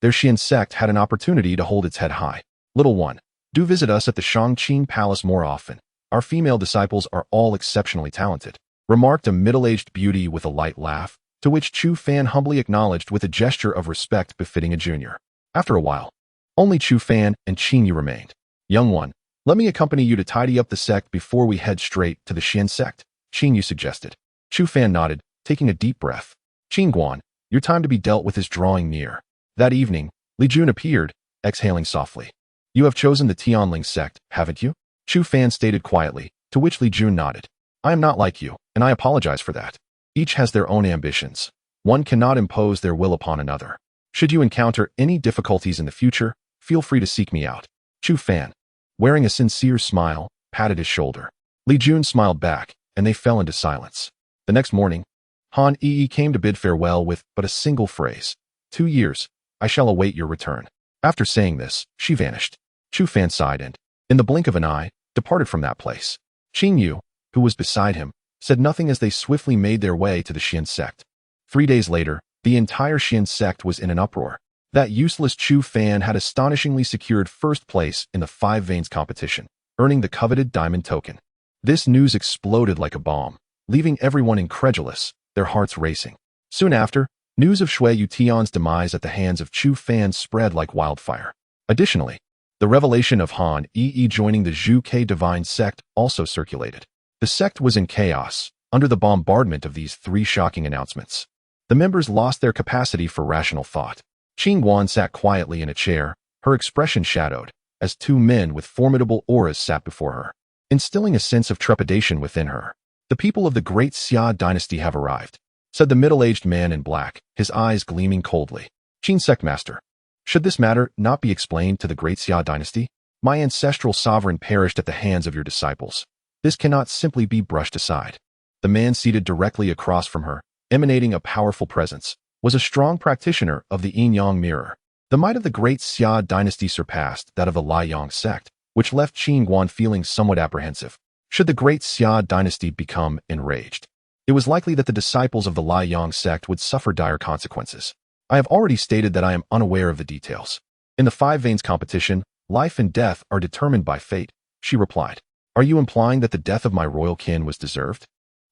their Xian sect had an opportunity to hold its head high. "Little one, do visit us at the Shangqing Palace more often. Our female disciples are all exceptionally talented," remarked a middle-aged beauty with a light laugh, to which Chu Fan humbly acknowledged with a gesture of respect befitting a junior. After a while, only Chu Fan and Qingyu remained. "Young one, let me accompany you to tidy up the sect before we head straight to the Xian sect," Qingyu suggested. Chu Fan nodded, taking a deep breath. "Qingguan, your time to be dealt with is drawing near." That evening, Li Jun appeared, exhaling softly. "You have chosen the Tianling sect, haven't you?" Chu Fan stated quietly, to which Li Jun nodded. "I am not like you, and I apologize for that. Each has their own ambitions. One cannot impose their will upon another. Should you encounter any difficulties in the future, feel free to seek me out." Chu Fan, wearing a sincere smile, patted his shoulder. Li Jun smiled back, and they fell into silence. The next morning, Han Yi came to bid farewell with but a single phrase. 2 years, I shall await your return." After saying this, she vanished. Chu Fan sighed and, in the blink of an eye, departed from that place. Qingyu, who was beside him, said nothing as they swiftly made their way to the Xian sect. 3 days later, the entire Xian sect was in an uproar. That useless Chu Fan had astonishingly secured first place in the 5 veins competition, earning the coveted diamond token. This news exploded like a bomb, leaving everyone incredulous, their hearts racing. Soon after, news of Shui Yutian's demise at the hands of Chu Fan spread like wildfire. Additionally, the revelation of Han Yi joining the Zhuke divine sect also circulated. The sect was in chaos, under the bombardment of these 3 shocking announcements. The members lost their capacity for rational thought. Qingguan sat quietly in a chair, her expression shadowed, as 2 men with formidable auras sat before her, instilling a sense of trepidation within her. "The people of the great Xia dynasty have arrived," said the middle-aged man in black, his eyes gleaming coldly. "Qin Sectmaster, should this matter not be explained to the great Xia dynasty? My ancestral sovereign perished at the hands of your disciples. This cannot simply be brushed aside." The man seated directly across from her, emanating a powerful presence, was a strong practitioner of the yin-yang mirror. The might of the great Xia dynasty surpassed that of the Liang sect, which left Qingguan feeling somewhat apprehensive. Should the great Xia dynasty become enraged, It was likely that the disciples of the Liang sect would suffer dire consequences. I have already stated that I am unaware of the details. In the Five Veins competition, life and death are determined by fate, she replied. Are you implying that the death of my royal kin was deserved?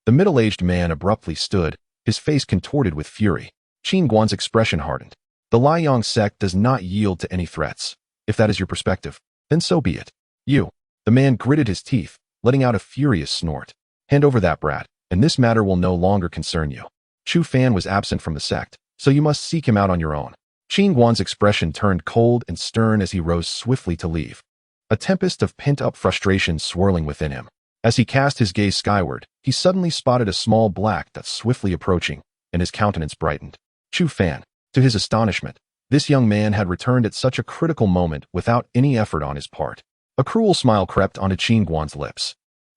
The middle-aged man abruptly stood, his face contorted with fury. Qin Guan's expression hardened. The Liang sect does not yield to any threats. If that is your perspective, then so be it. You. The man gritted his teeth, letting out a furious snort. Hand over that brat, and this matter will no longer concern you. Chu Fan was absent from the sect, so you must seek him out on your own. Qin Guan's expression turned cold and stern as he rose swiftly to leave. A tempest of pent-up frustration swirling within him. As he cast his gaze skyward, he suddenly spotted a small black dot swiftly approaching, and his countenance brightened. Chu Fan. To his astonishment, this young man had returned at such a critical moment without any effort on his part. A cruel smile crept onto Qin Guan's lips.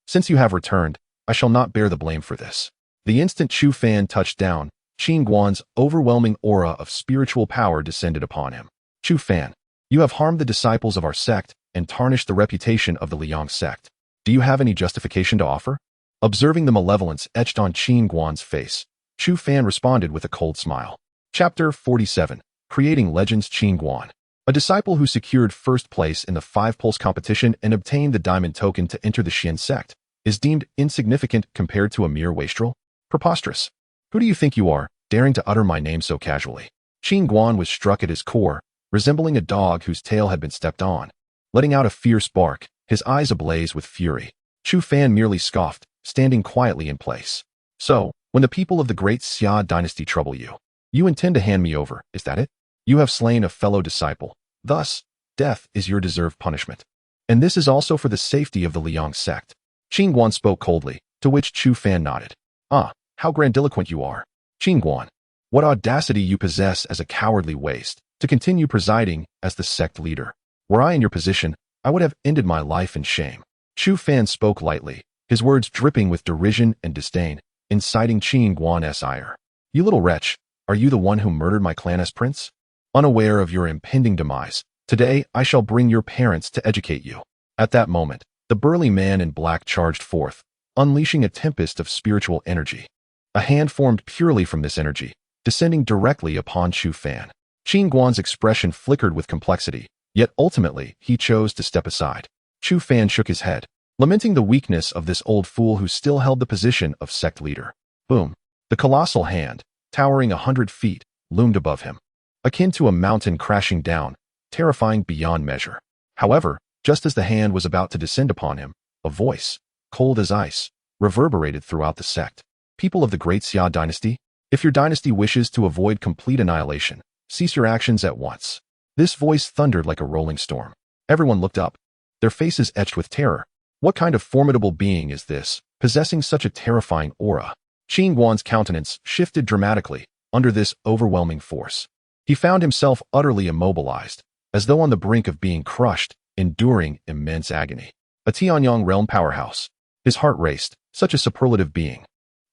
Since you have returned, I shall not bear the blame for this. The instant Chu Fan touched down, Qin Guan's overwhelming aura of spiritual power descended upon him. Chu Fan, you have harmed the disciples of our sect and tarnished the reputation of the Liang sect. Do you have any justification to offer? Observing the malevolence etched on Qin Guan's face, Chu Fan responded with a cold smile. Chapter 47. Creating Legends. Qin Guan, a disciple who secured first place in the Five Pulse competition and obtained the diamond token to enter the Xian sect, is deemed insignificant compared to a mere wastrel? Preposterous. Who do you think you are, daring to utter my name so casually? Qin Guan was struck at his core, resembling a dog whose tail had been stepped on. Letting out a fierce bark, his eyes ablaze with fury, Chu Fan merely scoffed, standing quietly in place. So, when the people of the great Xia dynasty trouble you, you intend to hand me over, is that it? You have slain a fellow disciple. Thus, death is your deserved punishment. And this is also for the safety of the Liang sect. Qin Guan spoke coldly, to which Chu Fan nodded. Ah, how grandiloquent you are. Qin Guan, what audacity you possess as a cowardly waste, to continue presiding as the sect leader. Were I in your position, I would have ended my life in shame. Chu Fan spoke lightly, his words dripping with derision and disdain, inciting Qin Guan's ire. You little wretch, are you the one who murdered my clan as prince? Unaware of your impending demise, today I shall bring your parents to educate you. At that moment, the burly man in black charged forth, unleashing a tempest of spiritual energy. A hand formed purely from this energy, descending directly upon Chu Fan. Qin Guan's expression flickered with complexity, yet ultimately he chose to step aside. Chu Fan shook his head, lamenting the weakness of this old fool who still held the position of sect leader. Boom. The colossal hand, towering 100 feet, loomed above him, akin to a mountain crashing down, terrifying beyond measure. However, just as the hand was about to descend upon him, a voice, cold as ice, reverberated throughout the sect. People of the great Xia dynasty, if your dynasty wishes to avoid complete annihilation, cease your actions at once. This voice thundered like a rolling storm. Everyone looked up, their faces etched with terror. What kind of formidable being is this, possessing such a terrifying aura? Qin Guan's countenance shifted dramatically under this overwhelming force. He found himself utterly immobilized, as though on the brink of being crushed, enduring immense agony. A Tianyang realm powerhouse. His heart raced, such a superlative being.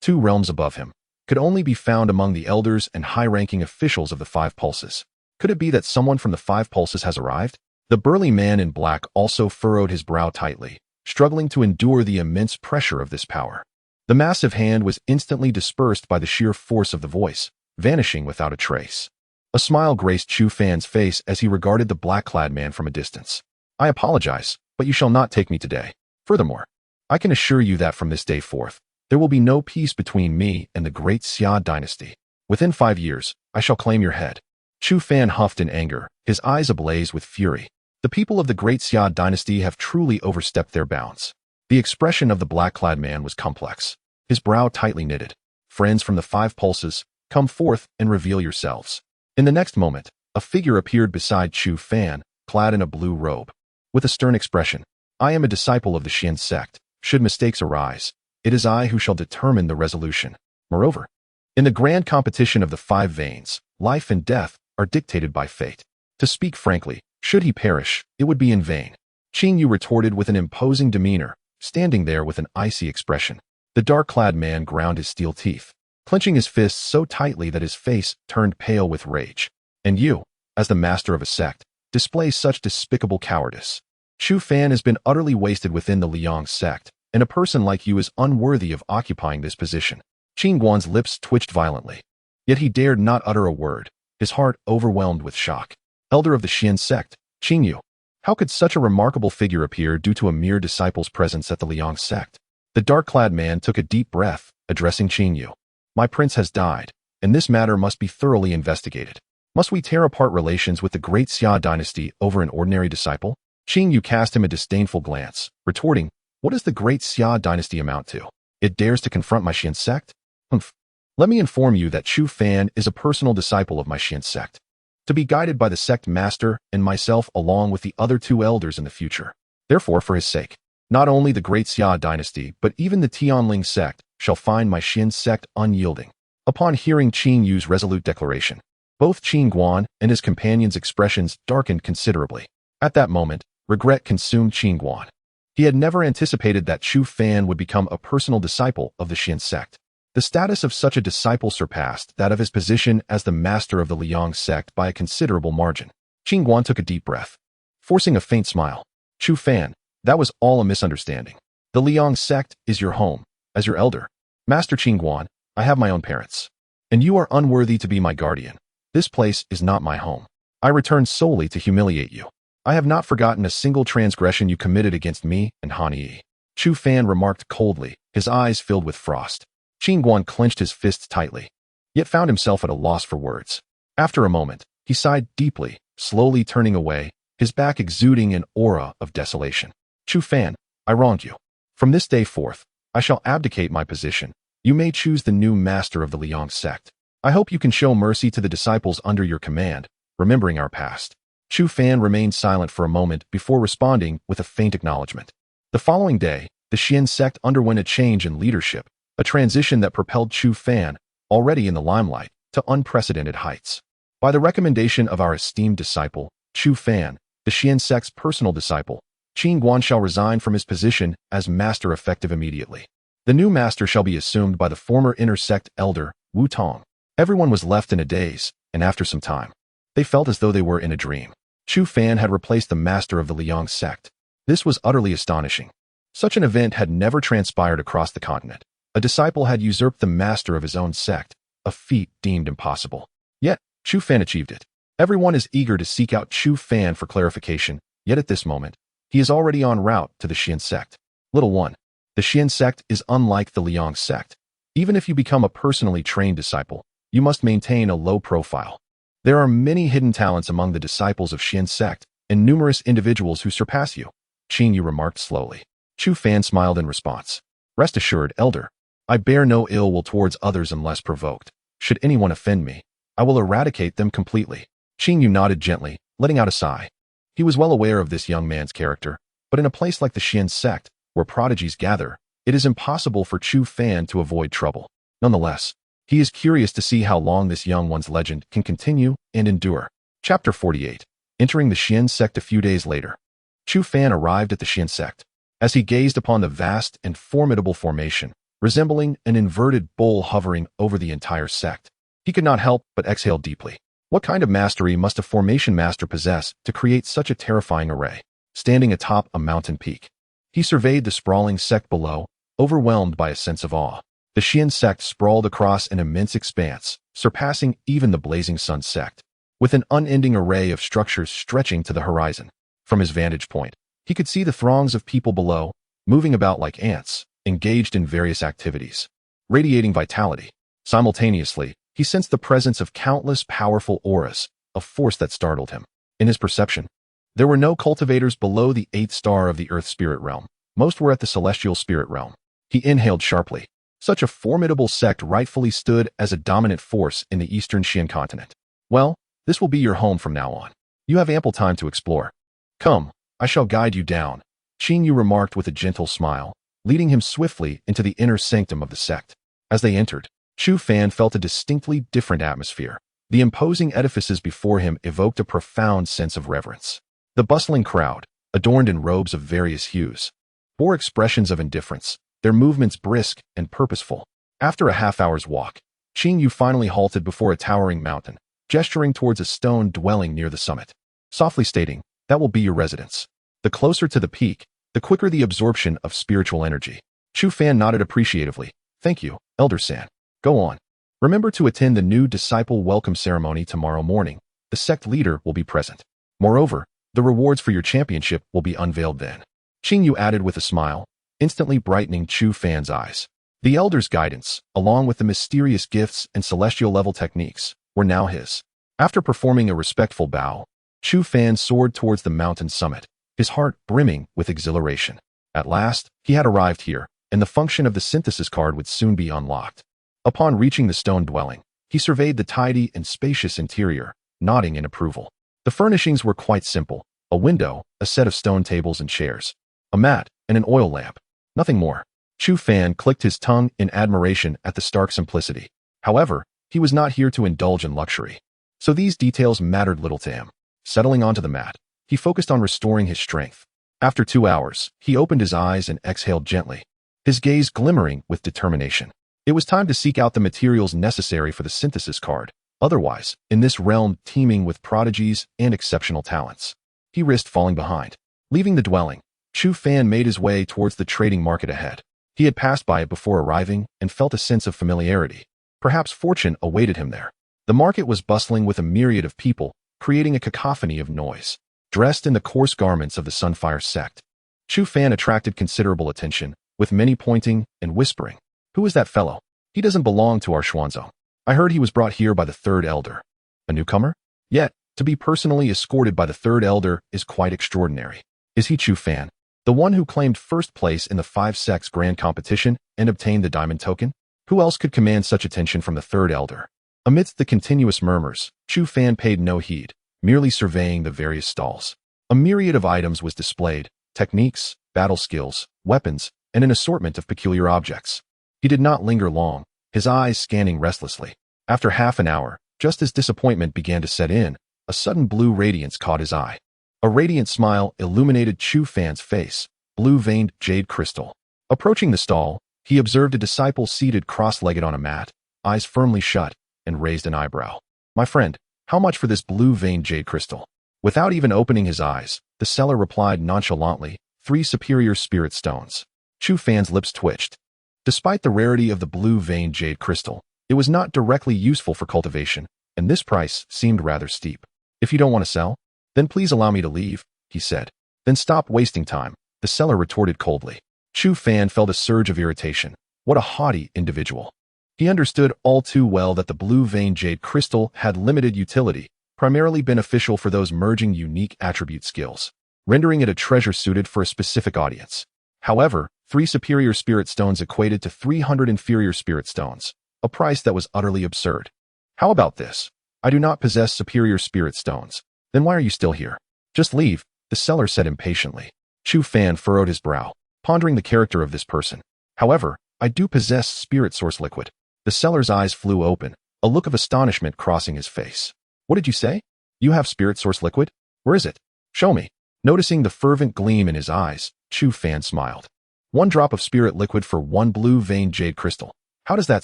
2 realms above him, could only be found among the elders and high-ranking officials of the Five Pulses. Could it be that someone from the Five Pulses has arrived? The burly man in black also furrowed his brow tightly, struggling to endure the immense pressure of this power. The massive hand was instantly dispersed by the sheer force of the voice, vanishing without a trace. A smile graced Chu Fan's face as he regarded the black-clad man from a distance. I apologize, but you shall not take me today. Furthermore, I can assure you that from this day forth, there will be no peace between me and the great Xia dynasty. Within 5 years, I shall claim your head. Chu Fan huffed in anger, his eyes ablaze with fury. The people of the great Xia dynasty have truly overstepped their bounds. The expression of the black-clad man was complex, his brow tightly knitted. Friends from the Five Pulses, come forth and reveal yourselves. In the next moment, a figure appeared beside Chu Fan, clad in a blue robe. With a stern expression, I am a disciple of the Xian sect. Should mistakes arise, it is I who shall determine the resolution. Moreover, in the grand competition of the Five Veins, life and death are dictated by fate. To speak frankly, should he perish, it would be in vain. Qin Yu retorted with an imposing demeanor, standing there with an icy expression. The dark-clad man ground his steel teeth, clenching his fists so tightly that his face turned pale with rage. And you, as the master of a sect, display such despicable cowardice. Chu Fan has been utterly wasted within the Liang sect, and a person like you is unworthy of occupying this position. Qin Guan's lips twitched violently. Yet he dared not utter a word, his heart overwhelmed with shock. Elder of the Xian sect, Qin Yu. How could such a remarkable figure appear due to a mere disciple's presence at the Liang sect? The dark-clad man took a deep breath, addressing Qin Yu. My prince has died, and this matter must be thoroughly investigated. Must we tear apart relations with the great Xia dynasty over an ordinary disciple? Qin Yu cast him a disdainful glance, retorting, what does the great Xia dynasty amount to? It dares to confront my Xian sect? Humph. Let me inform you that Chu Fan is a personal disciple of my Xian sect, to be guided by the sect master and myself along with the other two elders in the future. Therefore, for his sake, not only the great Xia dynasty, but even the Tianling sect shall find my Xian sect unyielding. Upon hearing Qin Yu's resolute declaration, both Qin Guan and his companion's expressions darkened considerably. At that moment, regret consumed Qin Guan. He had never anticipated that Chu Fan would become a personal disciple of the Xian sect. The status of such a disciple surpassed that of his position as the master of the Liang sect by a considerable margin. Qin Guan took a deep breath, forcing a faint smile. Chu Fan, that was all a misunderstanding. The Liang sect is your home. As your elder, Master Qin Guan, I have my own parents. And you are unworthy to be my guardian. This place is not my home. I return solely to humiliate you. I have not forgotten a single transgression you committed against me and Han Yi. Chu Fan remarked coldly, his eyes filled with frost. Qin Guan clenched his fists tightly, yet found himself at a loss for words. After a moment, he sighed deeply, slowly turning away, his back exuding an aura of desolation. Chu Fan, I wronged you. From this day forth, I shall abdicate my position. You may choose the new master of the Liang sect. I hope you can show mercy to the disciples under your command, remembering our past. Chu Fan remained silent for a moment before responding with a faint acknowledgement. The following day, the Xian sect underwent a change in leadership, a transition that propelled Chu Fan, already in the limelight, to unprecedented heights. By the recommendation of our esteemed disciple, Chu Fan, the Xian sect's personal disciple, Qin Guan shall resign from his position as master effective immediately. The new master shall be assumed by the former inner sect elder, Wu Tong. Everyone was left in a daze, and after some time, they felt as though they were in a dream. Chu Fan had replaced the master of the Liang sect. This was utterly astonishing. Such an event had never transpired across the continent. A disciple had usurped the master of his own sect, a feat deemed impossible. Yet, Chu Fan achieved it. Everyone is eager to seek out Chu Fan for clarification, yet at this moment, he is already en route to the Xian sect. Little one, the Xian sect is unlike the Liang sect. Even if you become a personally trained disciple, you must maintain a low profile. There are many hidden talents among the disciples of Xian sect, and numerous individuals who surpass you, Qin Yu remarked slowly. Chu Fan smiled in response. Rest assured, elder, I bear no ill will towards others unless provoked. Should anyone offend me, I will eradicate them completely. Qin Yu nodded gently, letting out a sigh. He was well aware of this young man's character, but in a place like the Xian sect, where prodigies gather, it is impossible for Chu Fan to avoid trouble. Nonetheless, he is curious to see how long this young one's legend can continue and endure. Chapter 48. Entering the Xian sect a few days later. Chu Fan arrived at the Xian sect. As he gazed upon the vast and formidable formation, resembling an inverted bowl hovering over the entire sect, he could not help but exhale deeply. What kind of mastery must a formation master possess to create such a terrifying array? Standing atop a mountain peak, he surveyed the sprawling sect below, overwhelmed by a sense of awe. The Xian sect sprawled across an immense expanse, surpassing even the blazing sun sect, with an unending array of structures stretching to the horizon. From his vantage point, he could see the throngs of people below, moving about like ants, engaged in various activities, radiating vitality. Simultaneously, he sensed the presence of countless powerful auras, a force that startled him. In his perception, there were no cultivators below the 8th star of the Earth spirit realm. Most were at the celestial spirit realm. He inhaled sharply. Such a formidable sect rightfully stood as a dominant force in the eastern Xian continent. Well, this will be your home from now on. You have ample time to explore. Come, I shall guide you down, Qin Yu remarked with a gentle smile, leading him swiftly into the inner sanctum of the sect. As they entered, Chu Fan felt a distinctly different atmosphere. The imposing edifices before him evoked a profound sense of reverence. The bustling crowd, adorned in robes of various hues, bore expressions of indifference, their movements brisk and purposeful. After a half-hour's walk, Qin Yu finally halted before a towering mountain, gesturing towards a stone dwelling near the summit, softly stating, "That will be your residence." The closer to the peak, the quicker the absorption of spiritual energy. Chu Fan nodded appreciatively. "Thank you, Elder San." Go on. Remember to attend the new disciple welcome ceremony tomorrow morning. The sect leader will be present. Moreover, the rewards for your championship will be unveiled then. Qing Yu added with a smile, instantly brightening Chu Fan's eyes. The elder's guidance, along with the mysterious gifts and celestial-level techniques, were now his. After performing a respectful bow, Chu Fan soared towards the mountain summit, his heart brimming with exhilaration. At last, he had arrived here, and the function of the synthesis card would soon be unlocked. Upon reaching the stone dwelling, he surveyed the tidy and spacious interior, nodding in approval. The furnishings were quite simple: a window, a set of stone tables and chairs, a mat, and an oil lamp. Nothing more. Chu Fan clicked his tongue in admiration at the stark simplicity. However, he was not here to indulge in luxury, so these details mattered little to him. Settling onto the mat, he focused on restoring his strength. After 2 hours, he opened his eyes and exhaled gently, his gaze glimmering with determination. It was time to seek out the materials necessary for the synthesis card. Otherwise, in this realm teeming with prodigies and exceptional talents, he risked falling behind. Leaving the dwelling, Chu Fan made his way towards the trading market ahead. He had passed by it before arriving and felt a sense of familiarity. Perhaps fortune awaited him there. The market was bustling with a myriad of people, creating a cacophony of noise. Dressed in the coarse garments of the Sunfire sect, Chu Fan attracted considerable attention, with many pointing and whispering. Who is that fellow? He doesn't belong to our Xuanzong. I heard he was brought here by the third elder. A newcomer? Yet, to be personally escorted by the third elder is quite extraordinary. Is he Chu Fan, the one who claimed first place in the 5 sects grand competition and obtained the diamond token? Who else could command such attention from the third elder? Amidst the continuous murmurs, Chu Fan paid no heed, merely surveying the various stalls. A myriad of items was displayed: techniques, battle skills, weapons, and an assortment of peculiar objects. He did not linger long, his eyes scanning restlessly. After half an hour, just as disappointment began to set in, a sudden blue radiance caught his eye. A radiant smile illuminated Chu Fan's face, blue-veined jade crystal. Approaching the stall, he observed a disciple seated cross-legged on a mat, eyes firmly shut, and raised an eyebrow. My friend, how much for this blue-veined jade crystal? Without even opening his eyes, the seller replied nonchalantly, 3 superior spirit stones. Chu Fan's lips twitched. Despite the rarity of the blue-veined jade crystal, it was not directly useful for cultivation, and this price seemed rather steep. If you don't want to sell, then please allow me to leave, he said. Then stop wasting time, the seller retorted coldly. Chu Fan felt a surge of irritation. What a haughty individual. He understood all too well that the blue-veined jade crystal had limited utility, primarily beneficial for those merging unique attribute skills, rendering it a treasure suited for a specific audience. However, 3 superior spirit stones equated to 300 inferior spirit stones, a price that was utterly absurd. How about this? I do not possess superior spirit stones. Then why are you still here? Just leave, the seller said impatiently. Chu Fan furrowed his brow, pondering the character of this person. However, I do possess spirit source liquid. The seller's eyes flew open, a look of astonishment crossing his face. What did you say? You have spirit source liquid? Where is it? Show me. Noticing the fervent gleam in his eyes, Chu Fan smiled. 1 drop of spirit liquid for 1 blue-veined jade crystal. How does that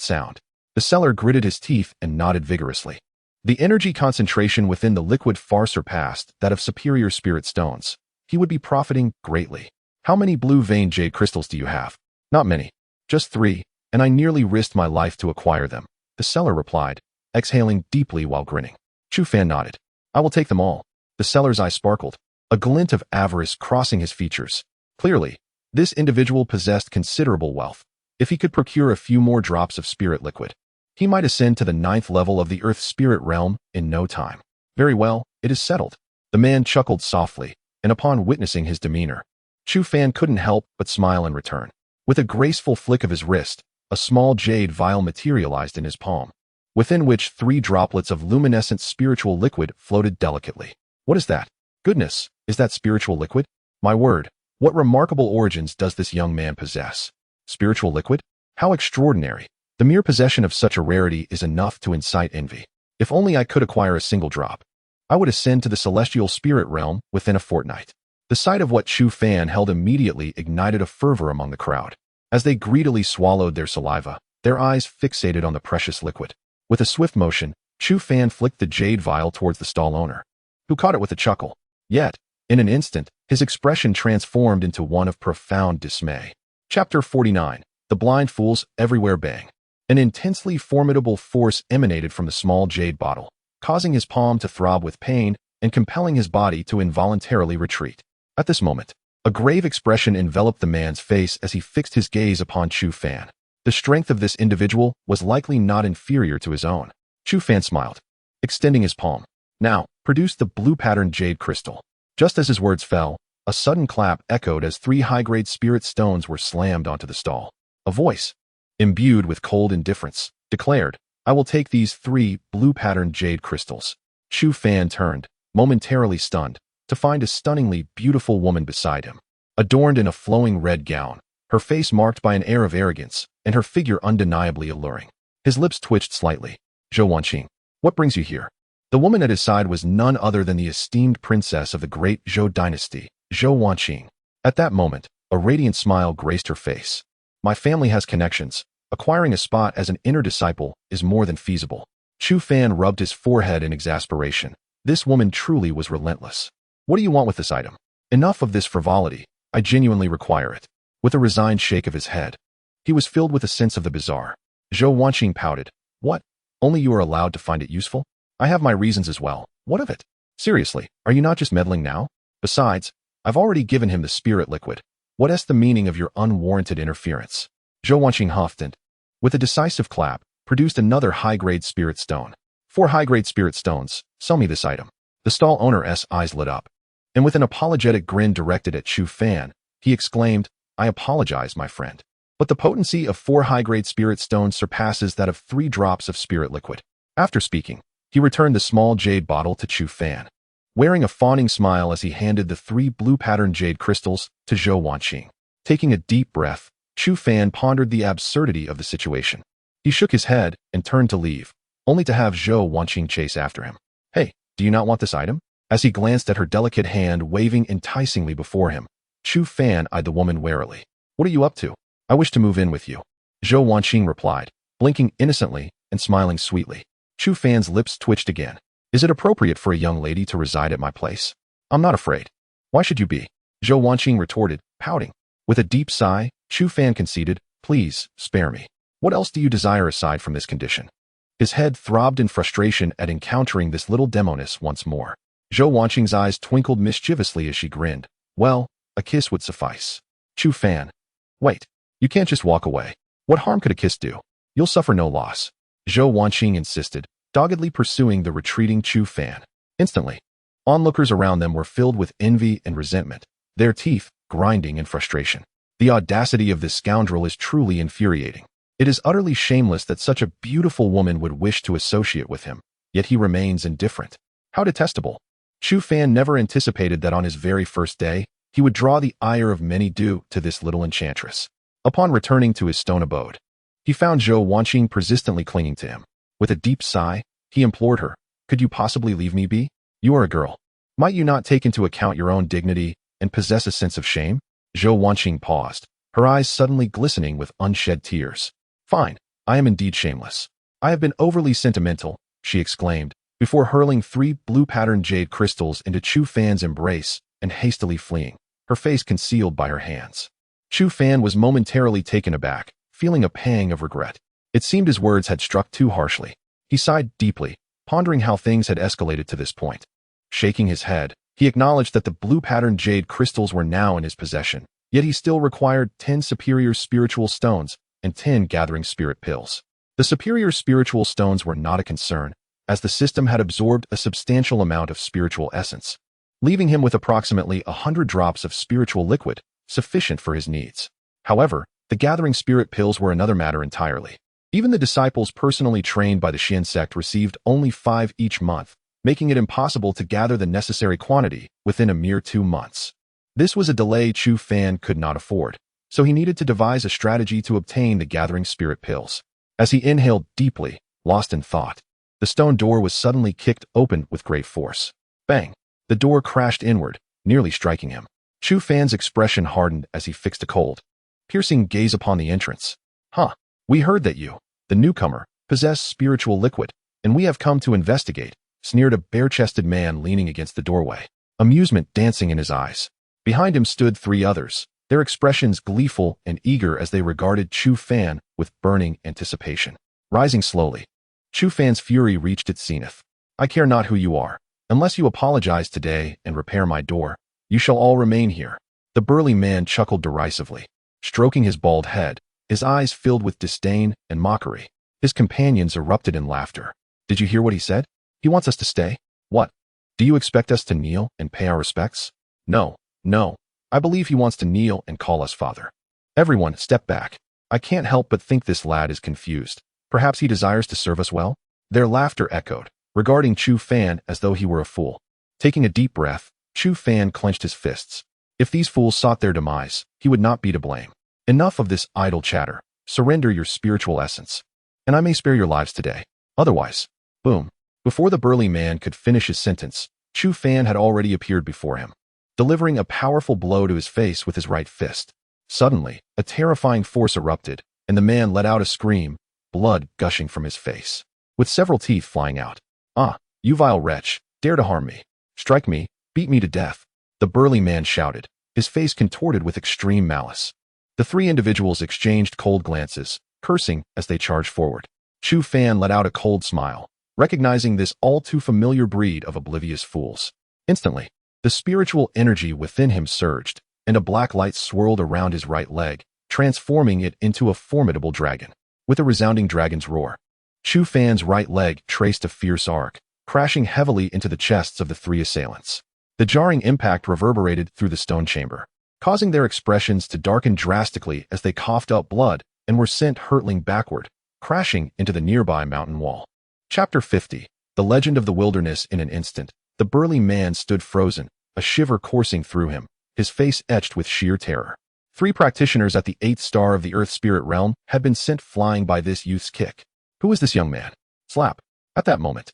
sound? The seller gritted his teeth and nodded vigorously. The energy concentration within the liquid far surpassed that of superior spirit stones. He would be profiting greatly. How many blue-veined jade crystals do you have? Not many. Just 3, and I nearly risked my life to acquire them, the seller replied, exhaling deeply while grinning. Chu Fan nodded. I will take them all. The seller's eye sparkled, a glint of avarice crossing his features. Clearly, this individual possessed considerable wealth. If he could procure a few more drops of spirit liquid, he might ascend to the 9th level of the Earth spirit realm in no time. Very well, it is settled. The man chuckled softly, and upon witnessing his demeanor, Chu Fan couldn't help but smile in return. With a graceful flick of his wrist, a small jade vial materialized in his palm, within which 3 droplets of luminescent spiritual liquid floated delicately. What is that? Goodness, is that spiritual liquid? My word, what remarkable origins does this young man possess? Spiritual liquid? How extraordinary. The mere possession of such a rarity is enough to incite envy. If only I could acquire a single drop, I would ascend to the celestial spirit realm within a fortnight. The sight of what Chu Fan held immediately ignited a fervor among the crowd. As they greedily swallowed their saliva, their eyes fixated on the precious liquid. With a swift motion, Chu Fan flicked the jade vial towards the stall owner, who caught it with a chuckle. Yet, in an instant, his expression transformed into one of profound dismay. Chapter 49. The Blind Fools Everywhere Bang. An intensely formidable force emanated from the small jade bottle, causing his palm to throb with pain and compelling his body to involuntarily retreat. At this moment, a grave expression enveloped the man's face as he fixed his gaze upon Chu Fan. The strength of this individual was likely not inferior to his own. Chu Fan smiled, extending his palm. Now, produce the blue-patterned jade crystal. Just as his words fell, a sudden clap echoed as 3 high-grade spirit stones were slammed onto the stall. A voice, imbued with cold indifference, declared, "I will take these 3 blue-patterned jade crystals." Chu Fan turned, momentarily stunned, to find a stunningly beautiful woman beside him. Adorned in a flowing red gown, her face marked by an air of arrogance, and her figure undeniably alluring. His lips twitched slightly. "Zhou Wanqing, what brings you here?" The woman at his side was none other than the esteemed princess of the great Zhou dynasty, Zhou Wanqing. At that moment, a radiant smile graced her face. "My family has connections. Acquiring a spot as an inner disciple is more than feasible." Chu Fan rubbed his forehead in exasperation. This woman truly was relentless. "What do you want with this item?" "Enough of this frivolity. I genuinely require it." With a resigned shake of his head, he was filled with a sense of the bizarre. Zhou Wanqing pouted. "What? Only you are allowed to find it useful? I have my reasons as well. What of it? Seriously, are you not just meddling now? Besides, I've already given him the spirit liquid. What is the meaning of your unwarranted interference?" Zhou Wanqing huffed and, with a decisive clap, produced another high-grade spirit stone. 4 high-grade spirit stones. Sell me this item. The stall owner's eyes lit up, and with an apologetic grin directed at Chu Fan, he exclaimed, "I apologize, my friend, but the potency of 4 high-grade spirit stones surpasses that of 3 drops of spirit liquid." After speaking, he returned the small jade bottle to Chu Fan, wearing a fawning smile as he handed the 3 blue-patterned jade crystals to Zhou Wanqing. Taking a deep breath, Chu Fan pondered the absurdity of the situation. He shook his head and turned to leave, only to have Zhou Wanqing chase after him. "Hey, do you not want this item?" As he glanced at her delicate hand waving enticingly before him, Chu Fan eyed the woman warily. "What are you up to?" "I wish to move in with you," Zhou Wanqing replied, blinking innocently and smiling sweetly. Chu Fan's lips twitched again. "Is it appropriate for a young lady to reside at my place?" "I'm not afraid." "Why should you be?" Zhou Wanqing retorted, pouting. With a deep sigh, Chu Fan conceded, "Please, spare me. What else do you desire aside from this condition?" His head throbbed in frustration at encountering this little demoness once more. Zhou Wanqing's eyes twinkled mischievously as she grinned. "Well, a kiss would suffice." Chu Fan. "Wait. You can't just walk away. What harm could a kiss do? You'll suffer no loss," Zhou Wanqing insisted, doggedly pursuing the retreating Chu Fan. Instantly, onlookers around them were filled with envy and resentment, their teeth grinding in frustration. The audacity of this scoundrel is truly infuriating. It is utterly shameless that such a beautiful woman would wish to associate with him, yet he remains indifferent. How detestable. Chu Fan never anticipated that on his very first day, he would draw the ire of many due to this little enchantress. Upon returning to his stone abode, he found Zhou Wanqing persistently clinging to him. With a deep sigh, he implored her, "Could you possibly leave me be? You are a girl. Might you not take into account your own dignity and possess a sense of shame?" Zhou Wanqing paused, her eyes suddenly glistening with unshed tears. "Fine, I am indeed shameless. I have been overly sentimental," she exclaimed, before hurling 3 blue-patterned jade crystals into Chu Fan's embrace and hastily fleeing, her face concealed by her hands. Chu Fan was momentarily taken aback, feeling a pang of regret. It seemed his words had struck too harshly. He sighed deeply, pondering how things had escalated to this point. Shaking his head, he acknowledged that the blue-patterned jade crystals were now in his possession, yet he still required 10 superior spiritual stones and 10 gathering spirit pills. The superior spiritual stones were not a concern, as the system had absorbed a substantial amount of spiritual essence, leaving him with approximately 100 drops of spiritual liquid, sufficient for his needs. However, the gathering spirit pills were another matter entirely. Even the disciples personally trained by the Xian sect received only 5 each month, making it impossible to gather the necessary quantity within a mere 2 months. This was a delay Chu Fan could not afford, so he needed to devise a strategy to obtain the gathering spirit pills. As he inhaled deeply, lost in thought, the stone door was suddenly kicked open with great force. Bang! The door crashed inward, nearly striking him. Chu Fan's expression hardened as he fixed a cold, piercing gaze upon the entrance. "Huh, we heard that you, the newcomer, possess spiritual liquid, and we have come to investigate," sneered a bare-chested man leaning against the doorway, amusement dancing in his eyes. Behind him stood 3 others, their expressions gleeful and eager as they regarded Chu Fan with burning anticipation. Rising slowly, Chu Fan's fury reached its zenith. I care not who you are. Unless you apologize today and repair my door, you shall all remain here. The burly man chuckled derisively, stroking his bald head, his eyes filled with disdain and mockery. His companions erupted in laughter. Did you hear what he said? He wants us to stay? What? Do you expect us to kneel and pay our respects? No, no. I believe he wants to kneel and call us father. Everyone, step back. I can't help but think this lad is confused. Perhaps he desires to serve us well? Their laughter echoed, regarding Chu Fan as though he were a fool. Taking a deep breath, Chu Fan clenched his fists. If these fools sought their demise, he would not be to blame. Enough of this idle chatter. Surrender your spiritual essence, and I may spare your lives today. Otherwise, boom. Before the burly man could finish his sentence, Chu Fan had already appeared before him, delivering a powerful blow to his face with his right fist. Suddenly, a terrifying force erupted, and the man let out a scream, blood gushing from his face, with several teeth flying out. Ah, you vile wretch, dare to harm me. Strike me, beat me to death. The burly man shouted, his face contorted with extreme malice. The three individuals exchanged cold glances, cursing as they charged forward. Chu Fan let out a cold smile, recognizing this all-too-familiar breed of oblivious fools. Instantly, the spiritual energy within him surged, and a black light swirled around his right leg, transforming it into a formidable dragon. With a resounding dragon's roar, Chu Fan's right leg traced a fierce arc, crashing heavily into the chests of the three assailants. The jarring impact reverberated through the stone chamber, causing their expressions to darken drastically as they coughed up blood and were sent hurtling backward, crashing into the nearby mountain wall. Chapter 50. The Legend of the Wilderness. In an instant, the burly man stood frozen, a shiver coursing through him, his face etched with sheer terror. 3 practitioners at the 8th star of the Earth Spirit realm had been sent flying by this youth's kick. Who was this young man? Slap. At that moment,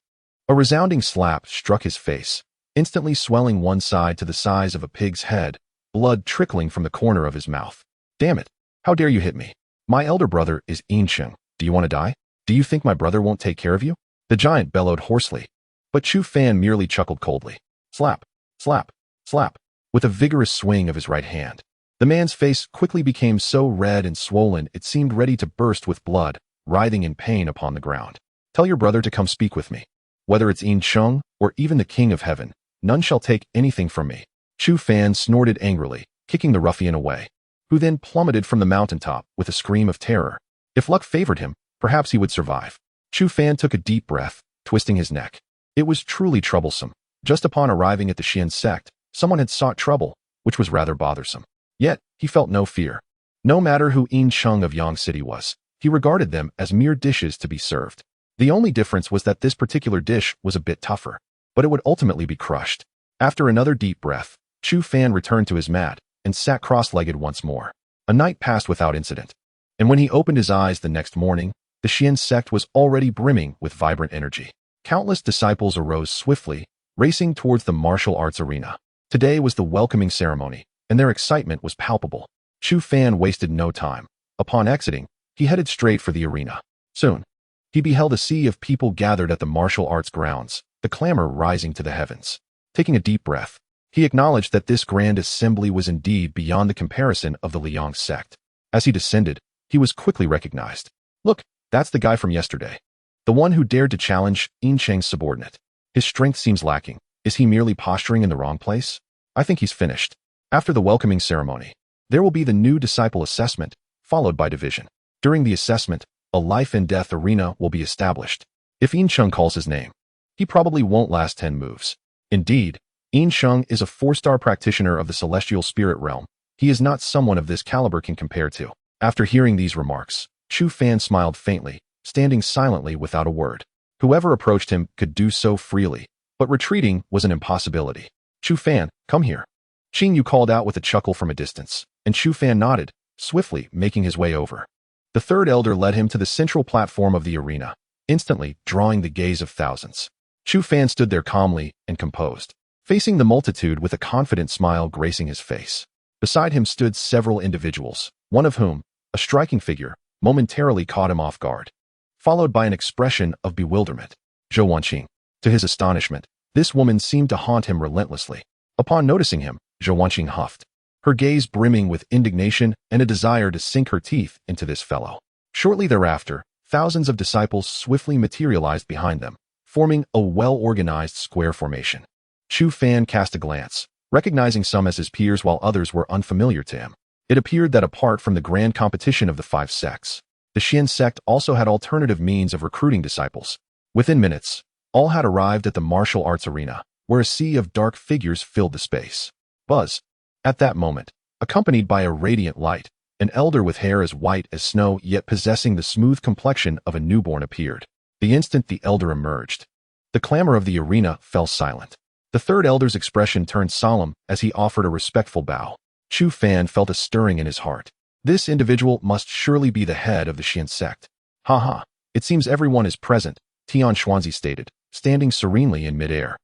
a resounding slap struck his face, instantly swelling one side to the size of a pig's head, blood trickling from the corner of his mouth. Damn it. How dare you hit me? My elder brother is Incheng. Do you want to die? Do you think my brother won't take care of you? The giant bellowed hoarsely, but Chu Fan merely chuckled coldly. Slap, slap, slap, with a vigorous swing of his right hand. The man's face quickly became so red and swollen it seemed ready to burst with blood, writhing in pain upon the ground. Tell your brother to come speak with me. Whether it's Incheng or even the King of Heaven, none shall take anything from me. Chu Fan snorted angrily, kicking the ruffian away, who then plummeted from the mountaintop with a scream of terror. If luck favored him, perhaps he would survive. Chu Fan took a deep breath, twisting his neck. It was truly troublesome. Just upon arriving at the Xian sect, someone had sought trouble, which was rather bothersome. Yet, he felt no fear. No matter who Incheng of Yang City was, he regarded them as mere dishes to be served. The only difference was that this particular dish was a bit tougher, but it would ultimately be crushed. After another deep breath, Chu Fan returned to his mat and sat cross-legged once more. A night passed without incident, and when he opened his eyes the next morning, the Xian sect was already brimming with vibrant energy. Countless disciples arose swiftly, racing towards the martial arts arena. Today was the welcoming ceremony, and their excitement was palpable. Chu Fan wasted no time. Upon exiting, he headed straight for the arena. Soon, he beheld a sea of people gathered at the martial arts grounds, the clamor rising to the heavens. Taking a deep breath, he acknowledged that this grand assembly was indeed beyond the comparison of the Liang sect. As he descended, he was quickly recognized. Look, that's the guy from yesterday. The one who dared to challenge Incheng's subordinate. His strength seems lacking. Is he merely posturing in the wrong place? I think he's finished. After the welcoming ceremony, there will be the new disciple assessment, followed by division. During the assessment, a life and death arena will be established. If Incheng calls his name, he probably won't last 10 moves. Indeed, Incheng is a 4-star practitioner of the celestial spirit realm. He is not someone of this caliber can compare to. After hearing these remarks, Chu Fan smiled faintly, standing silently without a word. Whoever approached him could do so freely, but retreating was an impossibility. Chu Fan, come here. Qing Yu called out with a chuckle from a distance, and Chu Fan nodded, swiftly making his way over. The third elder led him to the central platform of the arena, instantly drawing the gaze of thousands. Chu Fan stood there calmly and composed, facing the multitude with a confident smile gracing his face. Beside him stood several individuals, one of whom, a striking figure, momentarily caught him off guard, followed by an expression of bewilderment. Zhou Wanqing. To his astonishment, this woman seemed to haunt him relentlessly. Upon noticing him, Zhou Wanqing huffed. her gaze brimming with indignation and a desire to sink her teeth into this fellow. Shortly thereafter, thousands of disciples swiftly materialized behind them, forming a well-organized square formation. Chu Fan cast a glance, recognizing some as his peers while others were unfamiliar to him. It appeared that apart from the grand competition of the 5 sects, the Xian sect also had alternative means of recruiting disciples. Within minutes, all had arrived at the martial arts arena, where a sea of dark figures filled the space. Buzz. At that moment, accompanied by a radiant light, an elder with hair as white as snow yet possessing the smooth complexion of a newborn appeared. The instant the elder emerged, the clamor of the arena fell silent. The third elder's expression turned solemn as he offered a respectful bow. Chu Fan felt a stirring in his heart. This individual must surely be the head of the Xian sect. Ha! It seems everyone is present, Tian Xuanzi stated, standing serenely in midair,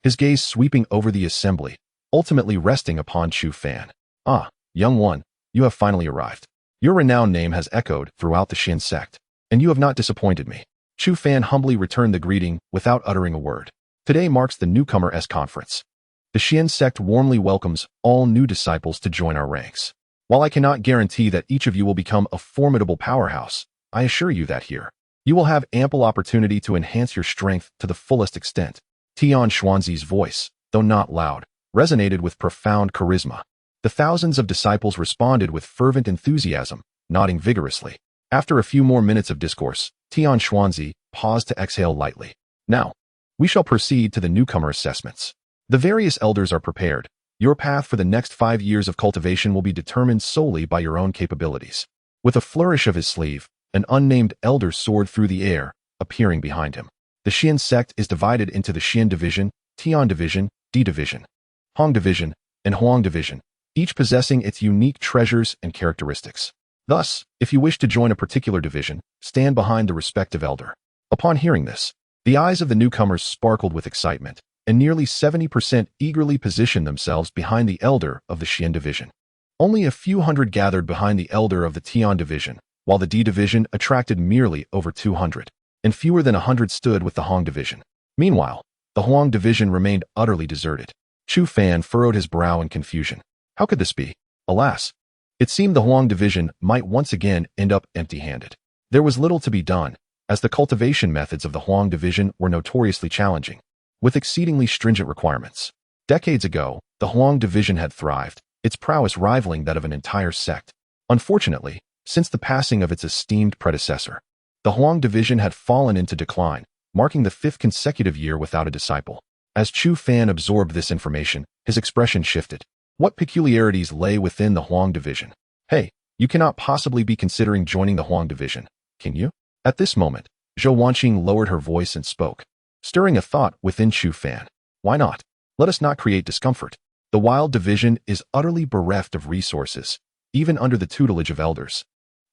his gaze sweeping over the assembly, ultimately resting upon Chu Fan. Ah, young one, you have finally arrived. Your renowned name has echoed throughout the Xian sect, and you have not disappointed me. Chu Fan humbly returned the greeting without uttering a word. Today marks the Newcomers' Conference. The Xian sect warmly welcomes all new disciples to join our ranks. While I cannot guarantee that each of you will become a formidable powerhouse, I assure you that here, you will have ample opportunity to enhance your strength to the fullest extent. Tian Xuanzi's voice, though not loud, resonated with profound charisma. The thousands of disciples responded with fervent enthusiasm, nodding vigorously. After a few more minutes of discourse, Tian Xuanzi paused to exhale lightly. Now, we shall proceed to the newcomer assessments. The various elders are prepared. Your path for the next 5 years of cultivation will be determined solely by your own capabilities. With a flourish of his sleeve, an unnamed elder soared through the air, appearing behind him. The Xian sect is divided into the Xian division, Tian division, Di division, Hong division, and Huang division, each possessing its unique treasures and characteristics. Thus, if you wish to join a particular division, stand behind the respective elder. Upon hearing this, the eyes of the newcomers sparkled with excitement, and nearly 70% eagerly positioned themselves behind the elder of the Xian division. Only a few hundred gathered behind the elder of the Tian division, while the Di division attracted merely over 200, and fewer than 100 stood with the Hong division. Meanwhile, the Huang division remained utterly deserted. Chu Fan furrowed his brow in confusion. How could this be? Alas, it seemed the Huang division might once again end up empty-handed. There was little to be done, as the cultivation methods of the Huang division were notoriously challenging, with exceedingly stringent requirements. Decades ago, the Huang division had thrived, its prowess rivaling that of an entire sect. Unfortunately, since the passing of its esteemed predecessor, the Huang division had fallen into decline, marking the 5th consecutive year without a disciple. As Chu Fan absorbed this information, his expression shifted. What peculiarities lay within the Huang division? Hey, you cannot possibly be considering joining the Huang division, can you? At this moment, Zhou Wanqing lowered her voice and spoke, stirring a thought within Chu Fan. Why not? Let us not create discomfort. The Wild division is utterly bereft of resources, even under the tutelage of elders.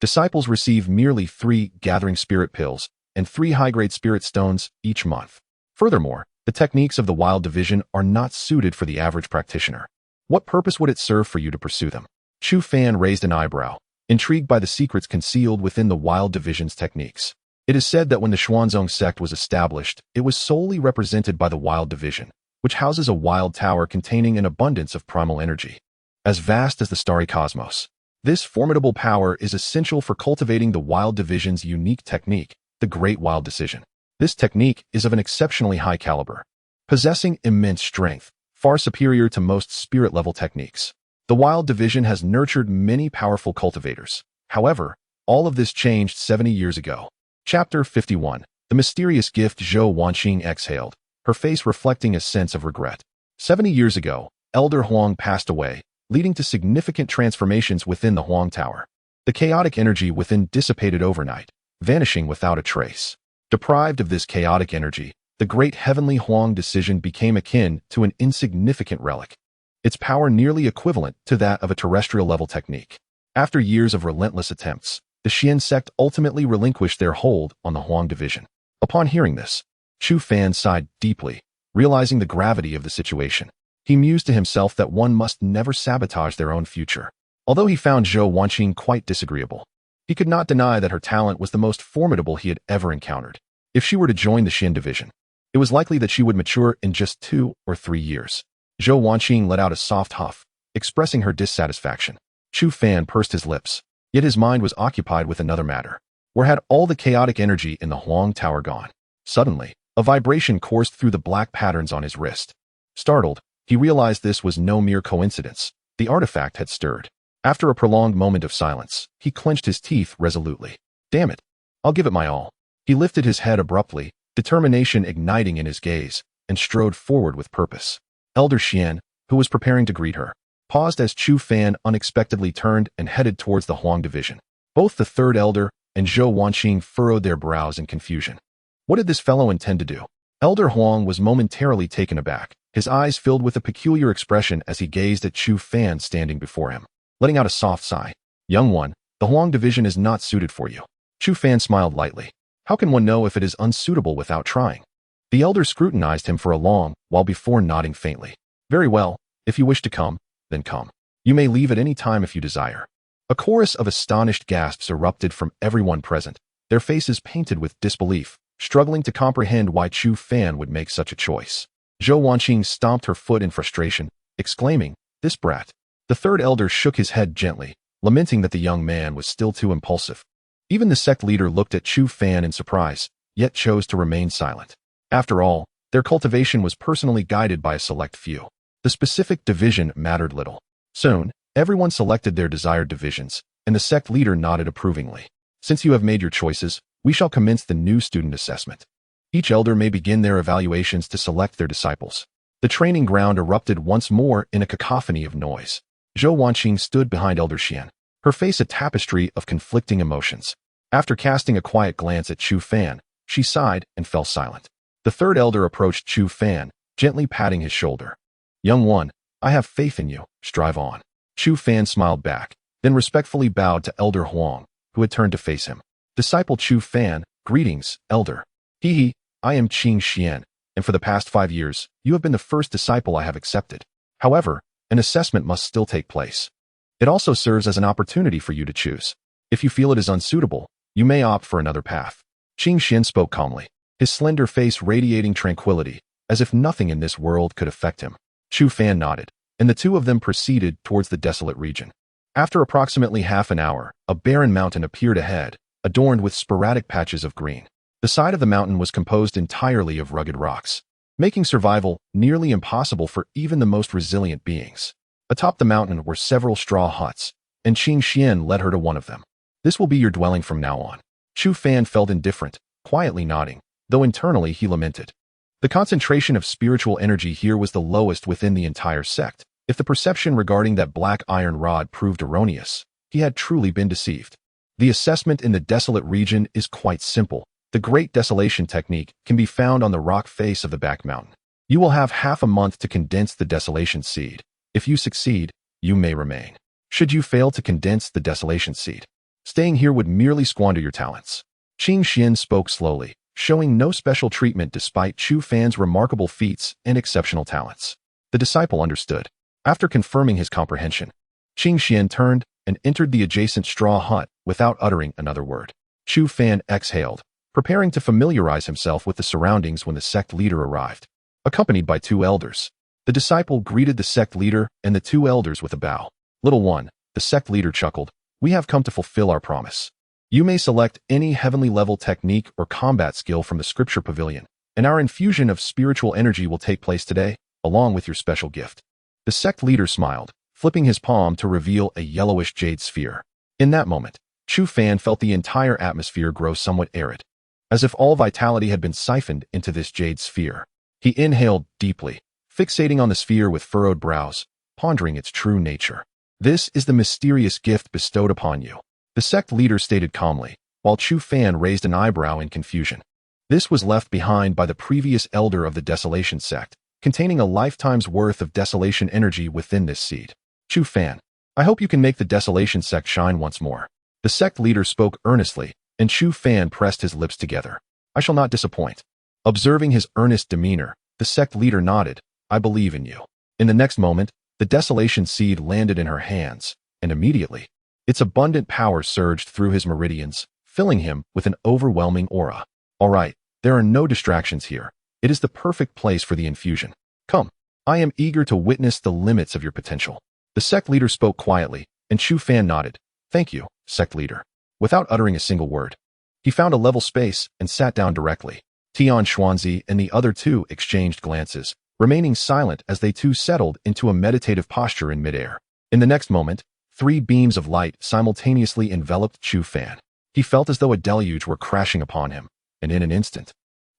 Disciples receive merely 3 gathering spirit pills and 3 high-grade spirit stones each month. Furthermore, the techniques of the Wild division are not suited for the average practitioner. What purpose would it serve for you to pursue them? Chu Fan raised an eyebrow, intrigued by the secrets concealed within the Wild division's techniques. It is said that when the Xuanzong sect was established, it was solely represented by the Wild division, which houses a wild tower containing an abundance of primal energy, as vast as the starry cosmos. This formidable power is essential for cultivating the Wild division's unique technique, the Great Wild Decision. This technique is of an exceptionally high caliber, possessing immense strength, far superior to most spirit-level techniques. The Wild division has nurtured many powerful cultivators. However, all of this changed 70 years ago. Chapter 51. The mysterious gift. Zhou Wanqing exhaled, her face reflecting a sense of regret. 70 years ago, Elder Huang passed away, leading to significant transformations within the Huang Tower. The chaotic energy within dissipated overnight, vanishing without a trace. Deprived of this chaotic energy, the great heavenly Huang decision became akin to an insignificant relic, its power nearly equivalent to that of a terrestrial-level technique. After years of relentless attempts, the Xian sect ultimately relinquished their hold on the Huang division. Upon hearing this, Chu Fan sighed deeply, realizing the gravity of the situation. He mused to himself that one must never sabotage their own future. Although he found Zhou Wanqing quite disagreeable, he could not deny that her talent was the most formidable he had ever encountered. If she were to join the Xian division, it was likely that she would mature in just 2 or 3 years. Zhou Wanqing let out a soft huff, expressing her dissatisfaction. Chu Fan pursed his lips, yet his mind was occupied with another matter. Where had all the chaotic energy in the Huang Tower gone? Suddenly, a vibration coursed through the black patterns on his wrist. Startled, he realized this was no mere coincidence. The artifact had stirred. After a prolonged moment of silence, he clenched his teeth resolutely. Damn it. I'll give it my all. He lifted his head abruptly, determination igniting in his gaze, and strode forward with purpose. Elder Xian, who was preparing to greet her, paused as Chu Fan unexpectedly turned and headed towards the Huang division. Both the third elder and Zhou Wanqing furrowed their brows in confusion. What did this fellow intend to do? Elder Huang was momentarily taken aback, his eyes filled with a peculiar expression as he gazed at Chu Fan standing before him. Letting out a soft sigh. Young one, the Huang division is not suited for you. Chu Fan smiled lightly. How can one know if it is unsuitable without trying? The elder scrutinized him for a long while before nodding faintly. Very well, if you wish to come, then come. You may leave at any time if you desire. A chorus of astonished gasps erupted from everyone present, their faces painted with disbelief, struggling to comprehend why Chu Fan would make such a choice. Zhou Wanqing stomped her foot in frustration, exclaiming, "This brat." The third elder shook his head gently, lamenting that the young man was still too impulsive. Even the sect leader looked at Chu Fan in surprise, yet chose to remain silent. After all, their cultivation was personally guided by a select few. The specific division mattered little. Soon, everyone selected their desired divisions, and the sect leader nodded approvingly. Since you have made your choices, we shall commence the new student assessment. Each elder may begin their evaluations to select their disciples. The training ground erupted once more in a cacophony of noise. Zhou Wanqing stood behind Elder Xian, her face a tapestry of conflicting emotions. After casting a quiet glance at Chu Fan, she sighed and fell silent. The third elder approached Chu Fan, gently patting his shoulder. Young one, I have faith in you, strive on. Chu Fan smiled back, then respectfully bowed to Elder Huang, who had turned to face him. Disciple Chu Fan, greetings, elder. Hee, I am Qing Xian, and for the past 5 years, you have been the first disciple I have accepted. However, an assessment must still take place. It also serves as an opportunity for you to choose. If you feel it is unsuitable, you may opt for another path. Qing Xian spoke calmly, his slender face radiating tranquility, as if nothing in this world could affect him. Chu Fan nodded, and the two of them proceeded towards the desolate region. After approximately half an hour, a barren mountain appeared ahead, adorned with sporadic patches of green. The side of the mountain was composed entirely of rugged rocks, making survival nearly impossible for even the most resilient beings. Atop the mountain were several straw huts, and Qing Xian led her to one of them. This will be your dwelling from now on. Chu Fan felt indifferent, quietly nodding, though internally he lamented. The concentration of spiritual energy here was the lowest within the entire sect. If the perception regarding that black iron rod proved erroneous, he had truly been deceived. The assessment in the desolate region is quite simple. The Great Desolation technique can be found on the rock face of the back mountain. You will have half a month to condense the desolation seed. If you succeed, you may remain. Should you fail to condense the desolation seed, staying here would merely squander your talents. Qing Xian spoke slowly, showing no special treatment despite Chu Fan's remarkable feats and exceptional talents. The disciple understood. After confirming his comprehension, Qing Xian turned and entered the adjacent straw hut without uttering another word. Chu Fan exhaled, preparing to familiarize himself with the surroundings when the sect leader arrived. Accompanied by 2 elders, the disciple greeted the sect leader and the 2 elders with a bow. Little one, the sect leader chuckled, we have come to fulfill our promise. You may select any heavenly level technique or combat skill from the scripture pavilion, and our infusion of spiritual energy will take place today, along with your special gift. The sect leader smiled, flipping his palm to reveal a yellowish jade sphere. In that moment, Chu Fan felt the entire atmosphere grow somewhat arid, as if all vitality had been siphoned into this jade sphere. He inhaled deeply, fixating on the sphere with furrowed brows, pondering its true nature. This is the mysterious gift bestowed upon you, the sect leader stated calmly, while Chu Fan raised an eyebrow in confusion. This was left behind by the previous elder of the Desolation sect, containing a lifetime's worth of desolation energy within this seed. Chu Fan, I hope you can make the Desolation sect shine once more. The sect leader spoke earnestly, and Chu Fan pressed his lips together. I shall not disappoint. Observing his earnest demeanor, the sect leader nodded, I believe in you. In the next moment, the desolation seed landed in her hands, and immediately, its abundant power surged through his meridians, filling him with an overwhelming aura. All right, there are no distractions here. It is the perfect place for the infusion. Come, I am eager to witness the limits of your potential. The sect leader spoke quietly, and Chu Fan nodded. "Thank you, sect leader." Without uttering a single word, he found a level space and sat down directly. Tian Xuanzi and the other two exchanged glances, remaining silent as they too settled into a meditative posture in midair. In the next moment, 3 beams of light simultaneously enveloped Chu Fan. He felt as though a deluge were crashing upon him, and in an instant,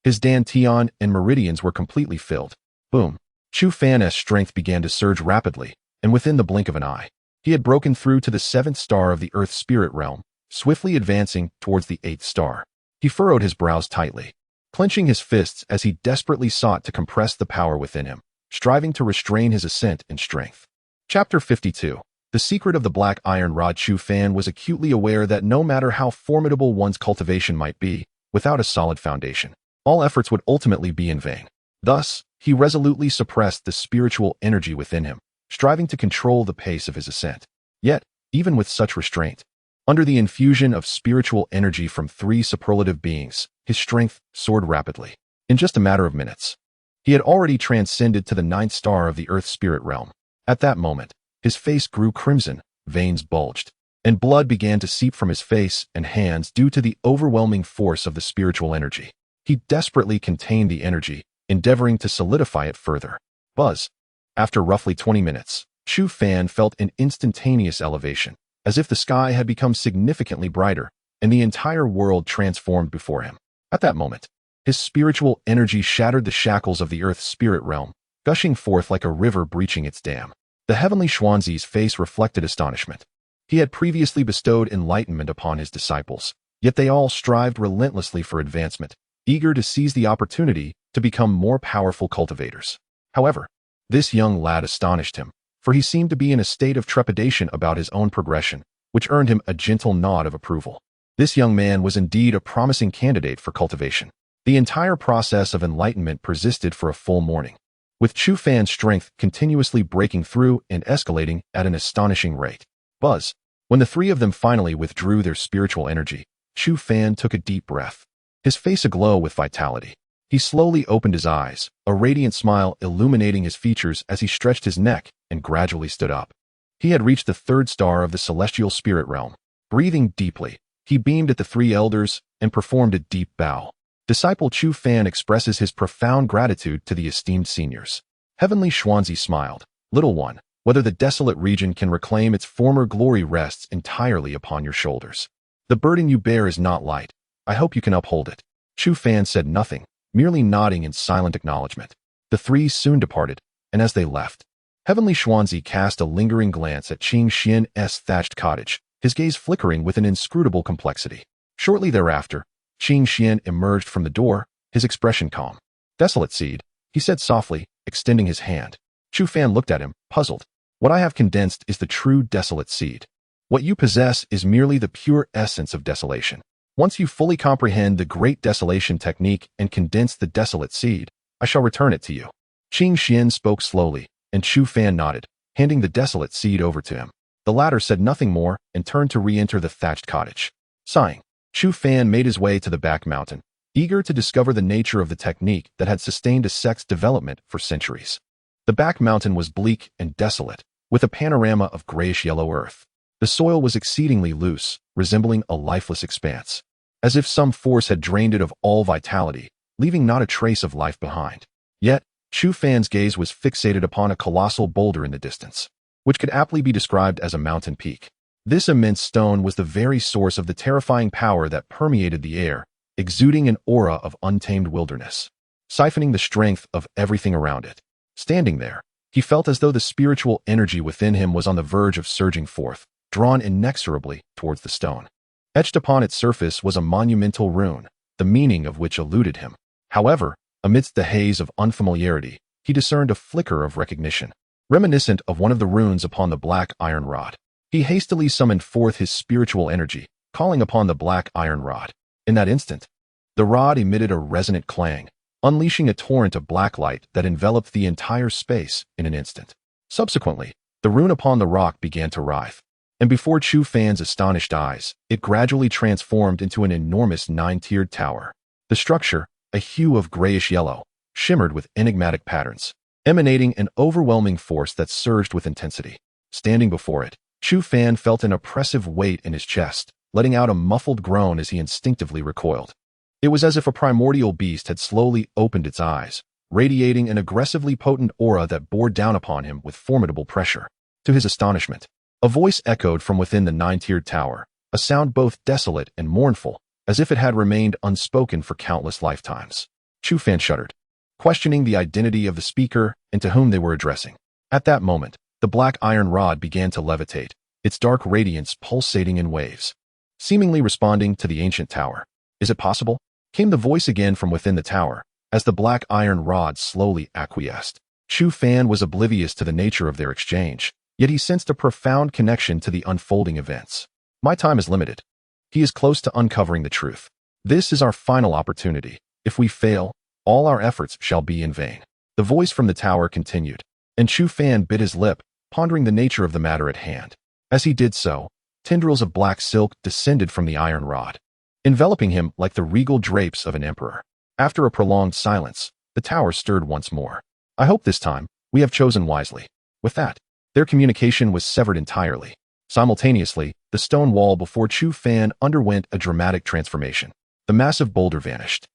his dantian and meridians were completely filled. Boom! Chu Fan's strength began to surge rapidly, and within the blink of an eye, he had broken through to the 7th star of the Earth Spirit Realm, swiftly advancing towards the 8th star. He furrowed his brows tightly, clenching his fists as he desperately sought to compress the power within him, striving to restrain his ascent in strength. Chapter 52. The secret of the Black Iron Rod. Chu Fan was acutely aware that no matter how formidable one's cultivation might be, without a solid foundation, all efforts would ultimately be in vain. Thus, he resolutely suppressed the spiritual energy within him, striving to control the pace of his ascent. Yet, even with such restraint, under the infusion of spiritual energy from 3 superlative beings, his strength soared rapidly. In just a matter of minutes, he had already transcended to the 9th star of the Earth Spirit Realm. At that moment, his face grew crimson, veins bulged, and blood began to seep from his face and hands due to the overwhelming force of the spiritual energy. He desperately contained the energy, endeavoring to solidify it further. Buzz! After roughly 20 minutes, Chu Fan felt an instantaneous elevation, as if the sky had become significantly brighter, and the entire world transformed before him. At that moment, his spiritual energy shattered the shackles of the Earth's spirit realm, gushing forth like a river breaching its dam. The heavenly Xuanzi's face reflected astonishment. He had previously bestowed enlightenment upon his disciples, yet they all strived relentlessly for advancement, eager to seize the opportunity to become more powerful cultivators. However, this young lad astonished him, for he seemed to be in a state of trepidation about his own progression, which earned him a gentle nod of approval. This young man was indeed a promising candidate for cultivation. The entire process of enlightenment persisted for a full morning, with Chu Fan's strength continuously breaking through and escalating at an astonishing rate. Buzz! When the 3 of them finally withdrew their spiritual energy, Chu Fan took a deep breath, his face aglow with vitality. He slowly opened his eyes, a radiant smile illuminating his features as he stretched his neck and gradually stood up. He had reached the 3rd star of the celestial spirit realm. Breathing deeply, he beamed at the 3 elders and performed a deep bow. Disciple Chu Fan expresses his profound gratitude to the esteemed seniors. Heavenly Xuanzi smiled. Little one, whether the desolate region can reclaim its former glory rests entirely upon your shoulders. The burden you bear is not light. I hope you can uphold it. Chu Fan said nothing, merely nodding in silent acknowledgement. The 3 soon departed, and as they left, Heavenly Xuanzi cast a lingering glance at Qing Xian's thatched cottage, his gaze flickering with an inscrutable complexity. Shortly thereafter, Qing Xian emerged from the door, his expression calm. "Desolate seed," he said softly, extending his hand. Chu Fan looked at him, puzzled. "What I have condensed is the true desolate seed. What you possess is merely the pure essence of desolation. Once you fully comprehend the great desolation technique and condense the desolate seed, I shall return it to you." Qing Xian spoke slowly, and Chu Fan nodded, handing the desolate seed over to him. The latter said nothing more and turned to re-enter the thatched cottage. Sighing, Chu Fan made his way to the back mountain, eager to discover the nature of the technique that had sustained a sect's development for centuries. The back mountain was bleak and desolate, with a panorama of grayish-yellow earth. The soil was exceedingly loose, resembling a lifeless expanse, as if some force had drained it of all vitality, leaving not a trace of life behind. Yet, Chu Fan's gaze was fixated upon a colossal boulder in the distance, which could aptly be described as a mountain peak. This immense stone was the very source of the terrifying power that permeated the air, exuding an aura of untamed wilderness, siphoning the strength of everything around it. Standing there, he felt as though the spiritual energy within him was on the verge of surging forth, drawn inexorably towards the stone. Etched upon its surface was a monumental rune, the meaning of which eluded him. However, amidst the haze of unfamiliarity, he discerned a flicker of recognition, reminiscent of one of the runes upon the black iron rod. He hastily summoned forth his spiritual energy, calling upon the black iron rod. In that instant, the rod emitted a resonant clang, unleashing a torrent of black light that enveloped the entire space in an instant. Subsequently, the rune upon the rock began to writhe, and before Chu Fan's astonished eyes, it gradually transformed into an enormous 9-tiered tower. The structure, a hue of grayish-yellow, shimmered with enigmatic patterns, emanating an overwhelming force that surged with intensity. Standing before it, Chu Fan felt an oppressive weight in his chest, letting out a muffled groan as he instinctively recoiled. It was as if a primordial beast had slowly opened its eyes, radiating an aggressively potent aura that bore down upon him with formidable pressure. To his astonishment, a voice echoed from within the nine-tiered tower, a sound both desolate and mournful, as if it had remained unspoken for countless lifetimes. Chu Fan shuddered, questioning the identity of the speaker and to whom they were addressing. At that moment, the black iron rod began to levitate, its dark radiance pulsating in waves, seemingly responding to the ancient tower. "Is it possible?" came the voice again from within the tower, as the black iron rod slowly acquiesced. Chu Fan was oblivious to the nature of their exchange, yet he sensed a profound connection to the unfolding events. "My time is limited." He is close to uncovering the truth. "This is our final opportunity. If we fail, all our efforts shall be in vain." The voice from the tower continued, and Chu Fan bit his lip, pondering the nature of the matter at hand. As he did so, tendrils of black silk descended from the iron rod, enveloping him like the regal drapes of an emperor. After a prolonged silence, the tower stirred once more. "I hope this time, we have chosen wisely." With that, their communication was severed entirely. Simultaneously, the stone wall before Chu Fan underwent a dramatic transformation. The massive boulder vanished,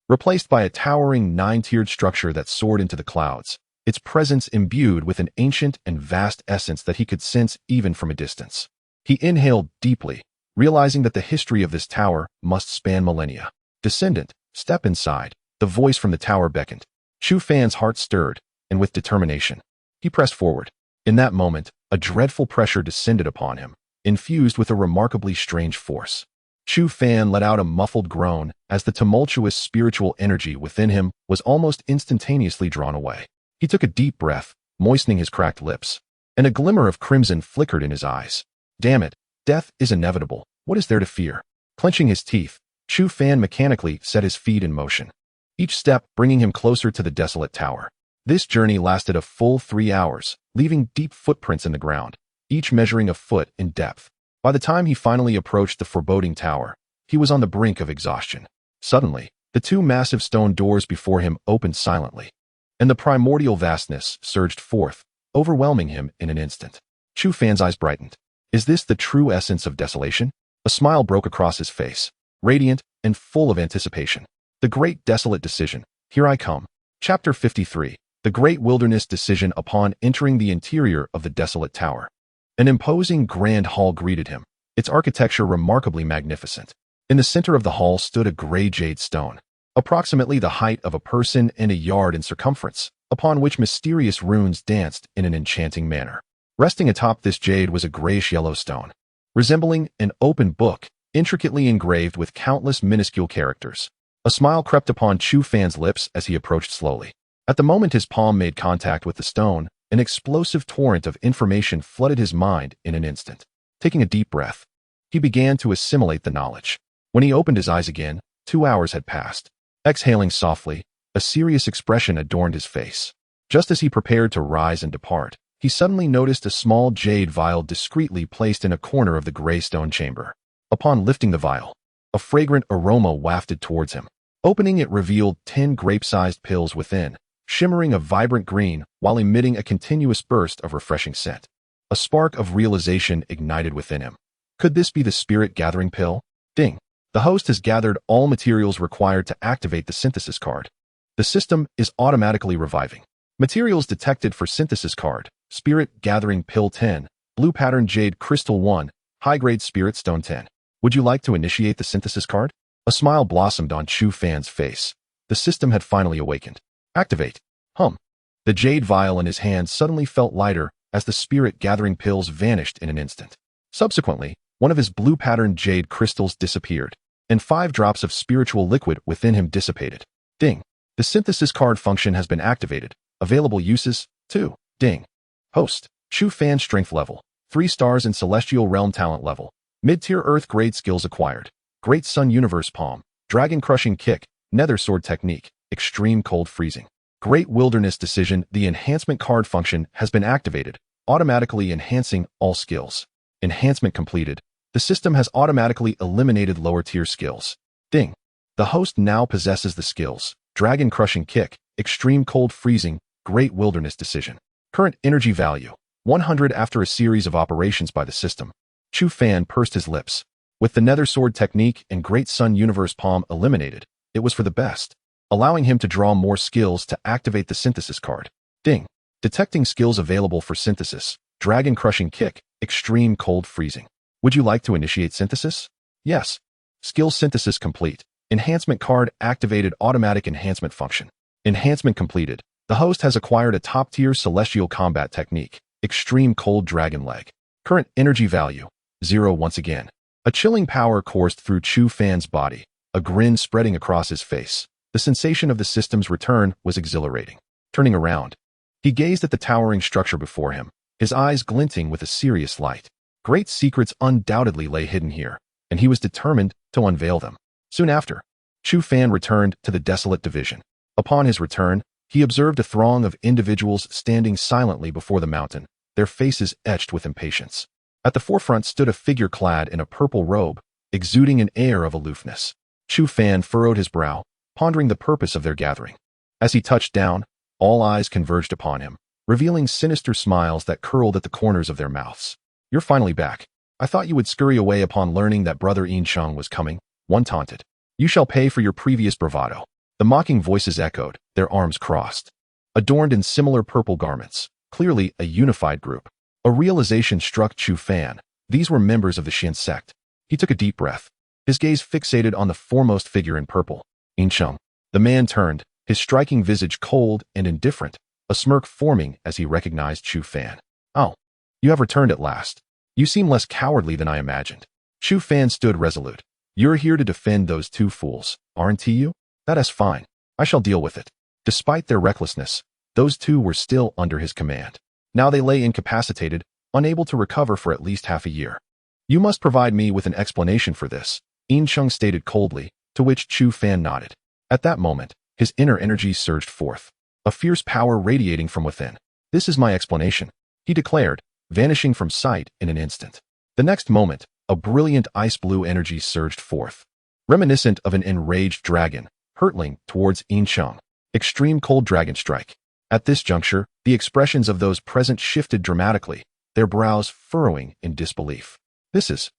replaced by a towering nine-tiered structure that soared into the clouds, its presence imbued with an ancient and vast essence that he could sense even from a distance. He inhaled deeply, realizing that the history of this tower must span millennia. "Descendant, step inside," the voice from the tower beckoned. Chu Fan's heart stirred, and with determination, he pressed forward. In that moment, a dreadful pressure descended upon him, infused with a remarkably strange force. Chu Fan let out a muffled groan as the tumultuous spiritual energy within him was almost instantaneously drawn away. He took a deep breath, moistening his cracked lips, and a glimmer of crimson flickered in his eyes. "Damn it, death is inevitable. What is there to fear?" Clenching his teeth, Chu Fan mechanically set his feet in motion, each step bringing him closer to the desolate tower. This journey lasted a full 3 hours, leaving deep footprints in the ground, each measuring a foot in depth. By the time he finally approached the foreboding tower, he was on the brink of exhaustion. Suddenly, the two massive stone doors before him opened silently, and the primordial vastness surged forth, overwhelming him in an instant. Chu Fan's eyes brightened. "Is this the true essence of desolation?" A smile broke across his face, radiant and full of anticipation. "The Great Desolate Decision. Here I come." Chapter 53. The Great Wilderness Decision. Upon entering the interior of the desolate tower, an imposing grand hall greeted him, its architecture remarkably magnificent. In the center of the hall stood a gray jade stone, approximately the height of a person and a yard in circumference, upon which mysterious runes danced in an enchanting manner. Resting atop this jade was a grayish-yellow stone, resembling an open book, intricately engraved with countless minuscule characters. A smile crept upon Chu Fan's lips as he approached slowly. At the moment his palm made contact with the stone, an explosive torrent of information flooded his mind in an instant. Taking a deep breath, he began to assimilate the knowledge. When he opened his eyes again, 2 hours had passed. Exhaling softly, a serious expression adorned his face. Just as he prepared to rise and depart, he suddenly noticed a small jade vial discreetly placed in a corner of the gray stone chamber. Upon lifting the vial, a fragrant aroma wafted towards him. Opening it revealed 10 grape-sized pills within, shimmering a vibrant green while emitting a continuous burst of refreshing scent. A spark of realization ignited within him. Could this be the spirit-gathering pill? Ding. The host has gathered all materials required to activate the synthesis card. The system is automatically reviving. Materials detected for synthesis card: Spirit-Gathering Pill 10, Blue Pattern Jade Crystal 1, High-Grade Spirit Stone 10. Would you like to initiate the synthesis card? A smile blossomed on Chu Fan's face. The system had finally awakened. Activate. The jade vial in his hand suddenly felt lighter as the spirit-gathering pills vanished in an instant. Subsequently, one of his blue-patterned jade crystals disappeared, and 5 drops of spiritual liquid within him dissipated. Ding. The synthesis card function has been activated. Available uses: 2. Ding. Host: Chu Fan strength level, 3 stars in celestial realm talent level. Mid-tier earth grade skills acquired. Great Sun Universe Palm, Dragon Crushing Kick, Nether Sword Technique, Extreme Cold Freezing. Great Wilderness Decision. The enhancement card function has been activated, automatically enhancing all skills. Enhancement completed. The system has automatically eliminated lower tier skills. Ding. The host now possesses the skills: Dragon Crushing Kick, Extreme Cold Freezing, Great Wilderness Decision. Current energy value: 100 after a series of operations by the system. Chu Fan pursed his lips. With the Nether Sword technique and Great Sun Universe Palm eliminated, it was for the best, allowing him to draw more skills to activate the synthesis card. Ding. Detecting skills available for synthesis. Dragon Crushing Kick, Extreme Cold Freezing. Would you like to initiate synthesis? Yes. Skill synthesis complete. Enhancement card activated automatic enhancement function. Enhancement completed. The host has acquired a top-tier celestial combat technique, Extreme Cold Dragon Leg. Current energy value, 0 once again. A chilling power coursed through Chu Fan's body, a grin spreading across his face. The sensation of the system's return was exhilarating. Turning around, he gazed at the towering structure before him, his eyes glinting with a serious light. Great secrets undoubtedly lay hidden here, and he was determined to unveil them. Soon after, Chu Fan returned to the desolate division. Upon his return, he observed a throng of individuals standing silently before the mountain, their faces etched with impatience. At the forefront stood a figure clad in a purple robe, exuding an air of aloofness. Chu Fan furrowed his brow, pondering the purpose of their gathering. As he touched down, all eyes converged upon him, revealing sinister smiles that curled at the corners of their mouths. "You're finally back. I thought you would scurry away upon learning that Brother Yin Chung was coming," one taunted. "You shall pay for your previous bravado." The mocking voices echoed, their arms crossed. Adorned in similar purple garments, clearly a unified group. A realization struck Chu Fan. These were members of the Xin sect. He took a deep breath, his gaze fixated on the foremost figure in purple, Yin Chung. The man turned, his striking visage cold and indifferent, a smirk forming as he recognized Chu Fan. "Oh, you have returned at last. You seem less cowardly than I imagined." Chu Fan stood resolute. "You're here to defend those two fools, aren't you? That is fine. I shall deal with it." Despite their recklessness, those two were still under his command. Now they lay incapacitated, unable to recover for at least half a year. "You must provide me with an explanation for this," Yin Chung stated coldly, to which Chu Fan nodded. At that moment, his inner energy surged forth, a fierce power radiating from within. "This is my explanation," he declared, vanishing from sight in an instant. The next moment, a brilliant ice-blue energy surged forth, reminiscent of an enraged dragon, hurtling towards Yin Chung. Extreme Cold Dragon Strike. At this juncture, the expressions of those present shifted dramatically, their brows furrowing in disbelief. "This is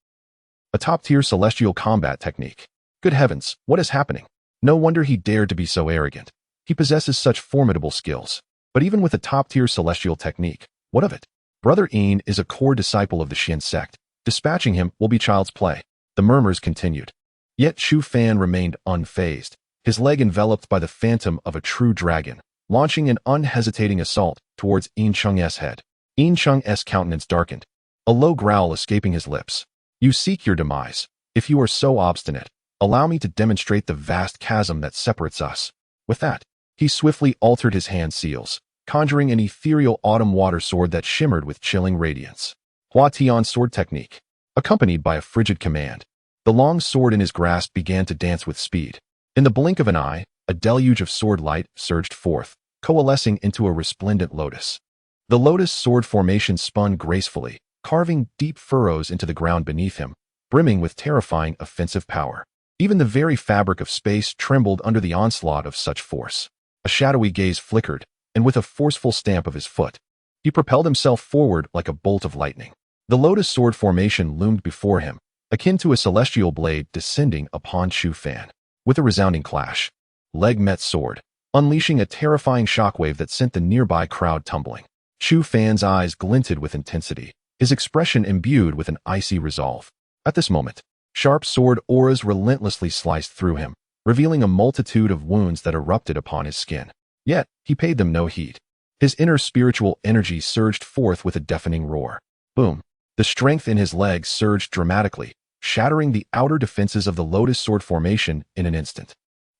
a top-tier celestial combat technique. Good heavens, what is happening? No wonder he dared to be so arrogant. He possesses such formidable skills. But even with a top-tier celestial technique, what of it? Brother Yin is a core disciple of the Xin sect. Dispatching him will be child's play." The murmurs continued. Yet Chu Fan remained unfazed, his leg enveloped by the phantom of a true dragon, launching an unhesitating assault towards Yin Chung's head. Yin Chung's countenance darkened, a low growl escaping his lips. "You seek your demise. If you are so obstinate, allow me to demonstrate the vast chasm that separates us." With that, he swiftly altered his hand seals, conjuring an ethereal autumn water sword that shimmered with chilling radiance. Hua Tian sword technique, accompanied by a frigid command. The long sword in his grasp began to dance with speed. In the blink of an eye, a deluge of sword light surged forth, coalescing into a resplendent lotus. The lotus sword formation spun gracefully, carving deep furrows into the ground beneath him, brimming with terrifying offensive power. Even the very fabric of space trembled under the onslaught of such force. A shadowy gaze flickered, and with a forceful stamp of his foot, he propelled himself forward like a bolt of lightning. The lotus sword formation loomed before him, akin to a celestial blade descending upon Chu Fan. With a resounding clash, leg met sword, unleashing a terrifying shockwave that sent the nearby crowd tumbling. Chu Fan's eyes glinted with intensity, his expression imbued with an icy resolve. At this moment, sharp sword auras relentlessly sliced through him, revealing a multitude of wounds that erupted upon his skin. Yet, he paid them no heed. His inner spiritual energy surged forth with a deafening roar. Boom! The strength in his legs surged dramatically, shattering the outer defenses of the lotus sword formation in an instant,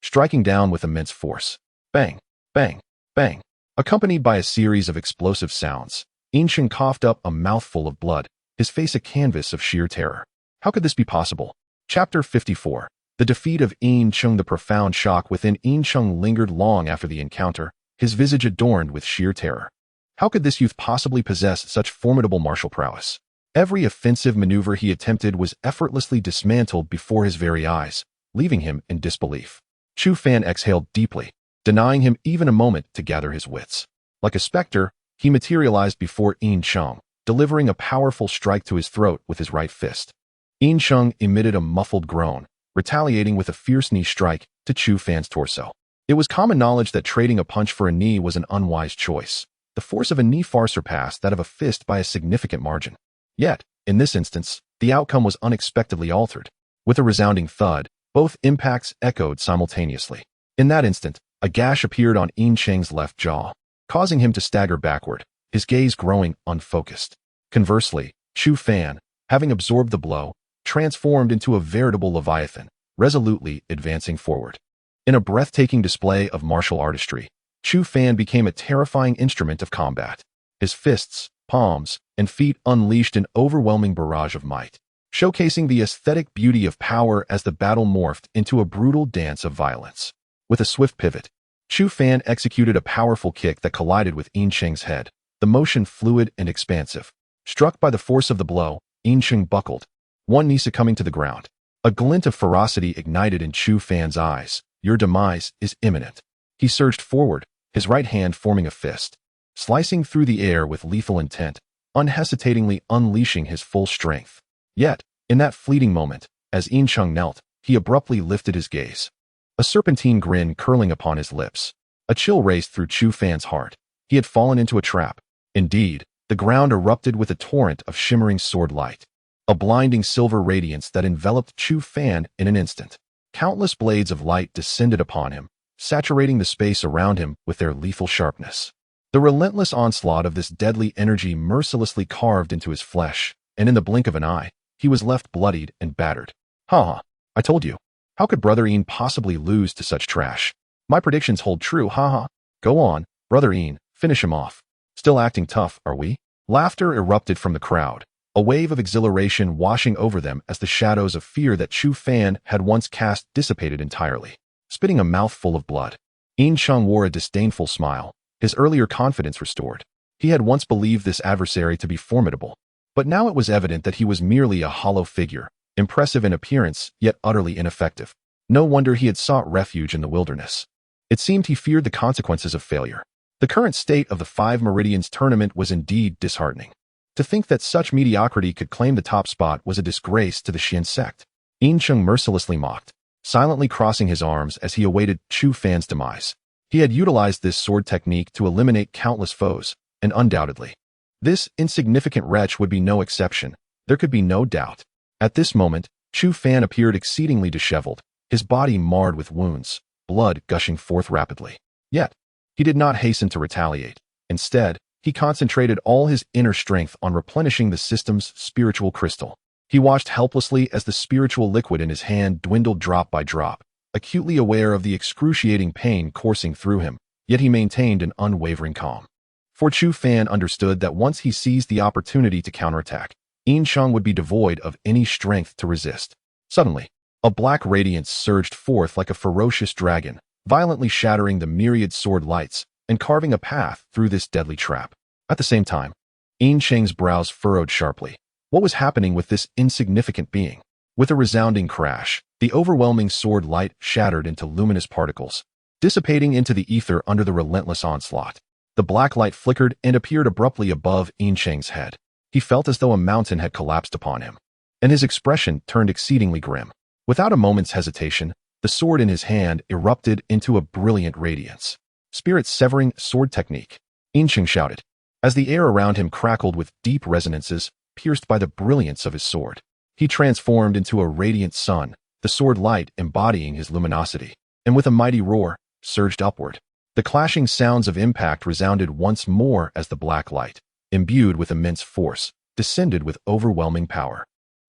striking down with immense force. Bang! Bang! Bang! Accompanied by a series of explosive sounds, Yin Chung coughed up a mouthful of blood, his face a canvas of sheer terror. How could this be possible? Chapter 54. The defeat of Yin Chung. The profound shock within Yin Chung lingered long after the encounter, his visage adorned with sheer terror. How could this youth possibly possess such formidable martial prowess? Every offensive maneuver he attempted was effortlessly dismantled before his very eyes, leaving him in disbelief. Chu Fan exhaled deeply, denying him even a moment to gather his wits. Like a specter, he materialized before Yin Cheng, delivering a powerful strike to his throat with his right fist. Yin Cheng emitted a muffled groan, retaliating with a fierce knee strike to Chu Fan's torso. It was common knowledge that trading a punch for a knee was an unwise choice. The force of a knee far surpassed that of a fist by a significant margin. Yet, in this instance, the outcome was unexpectedly altered. With a resounding thud, both impacts echoed simultaneously. In that instant, a gash appeared on Yin Cheng's left jaw, causing him to stagger backward, his gaze growing unfocused. Conversely, Chu Fan, having absorbed the blow, transformed into a veritable leviathan, resolutely advancing forward. In a breathtaking display of martial artistry, Chu Fan became a terrifying instrument of combat. His fists, palms, and feet unleashed an overwhelming barrage of might, showcasing the aesthetic beauty of power as the battle morphed into a brutal dance of violence. With a swift pivot, Chu Fan executed a powerful kick that collided with Yin Cheng's head, the motion fluid and expansive. Struck by the force of the blow, Yin Cheng buckled, one knee succumbing to the ground. A glint of ferocity ignited in Chu Fan's eyes. Your demise is imminent. He surged forward, his right hand forming a fist, slicing through the air with lethal intent, unhesitatingly unleashing his full strength. Yet, in that fleeting moment, as Yin Cheng knelt, he abruptly lifted his gaze. A serpentine grin curling upon his lips. A chill raced through Chu Fan's heart. He had fallen into a trap. Indeed, the ground erupted with a torrent of shimmering sword light, a blinding silver radiance that enveloped Chu Fan in an instant. Countless blades of light descended upon him, saturating the space around him with their lethal sharpness. The relentless onslaught of this deadly energy mercilessly carved into his flesh, and in the blink of an eye, he was left bloodied and battered. Ha! I told you. How could Brother Ian possibly lose to such trash? My predictions hold true, ha. Go on, Brother Ian, finish him off. Still acting tough, are we? Laughter erupted from the crowd, a wave of exhilaration washing over them as the shadows of fear that Chu Fan had once cast dissipated entirely. Spitting a mouthful of blood, Yin Cheng wore a disdainful smile, his earlier confidence restored. He had once believed this adversary to be formidable, but now it was evident that he was merely a hollow figure, impressive in appearance, yet utterly ineffective. No wonder he had sought refuge in the wilderness. It seemed he feared the consequences of failure. The current state of the Five Meridians tournament was indeed disheartening. To think that such mediocrity could claim the top spot was a disgrace to the Xian sect. Yin Cheng mercilessly mocked, silently crossing his arms as he awaited Chu Fan's demise. He had utilized this sword technique to eliminate countless foes, and undoubtedly, this insignificant wretch would be no exception. There could be no doubt. At this moment, Chu Fan appeared exceedingly disheveled, his body marred with wounds, blood gushing forth rapidly. Yet, he did not hasten to retaliate. Instead, he concentrated all his inner strength on replenishing the system's spiritual crystal. He watched helplessly as the spiritual liquid in his hand dwindled drop by drop, acutely aware of the excruciating pain coursing through him, yet he maintained an unwavering calm. For Chu Fan understood that once he seized the opportunity to counterattack, Yin Cheng would be devoid of any strength to resist. Suddenly, a black radiance surged forth like a ferocious dragon, violently shattering the myriad sword lights and carving a path through this deadly trap. At the same time, Yin Cheng's brows furrowed sharply. What was happening with this insignificant being? With a resounding crash, the overwhelming sword light shattered into luminous particles, dissipating into the ether under the relentless onslaught. The black light flickered and appeared abruptly above Yin Cheng's head. He felt as though a mountain had collapsed upon him, and his expression turned exceedingly grim. Without a moment's hesitation, the sword in his hand erupted into a brilliant radiance. Spirit-severing sword technique, Yin Cheng shouted, as the air around him crackled with deep resonances pierced by the brilliance of his sword. He transformed into a radiant sun, the sword light embodying his luminosity, and with a mighty roar, surged upward. The clashing sounds of impact resounded once more as the black light, imbued with immense force, descended with overwhelming power.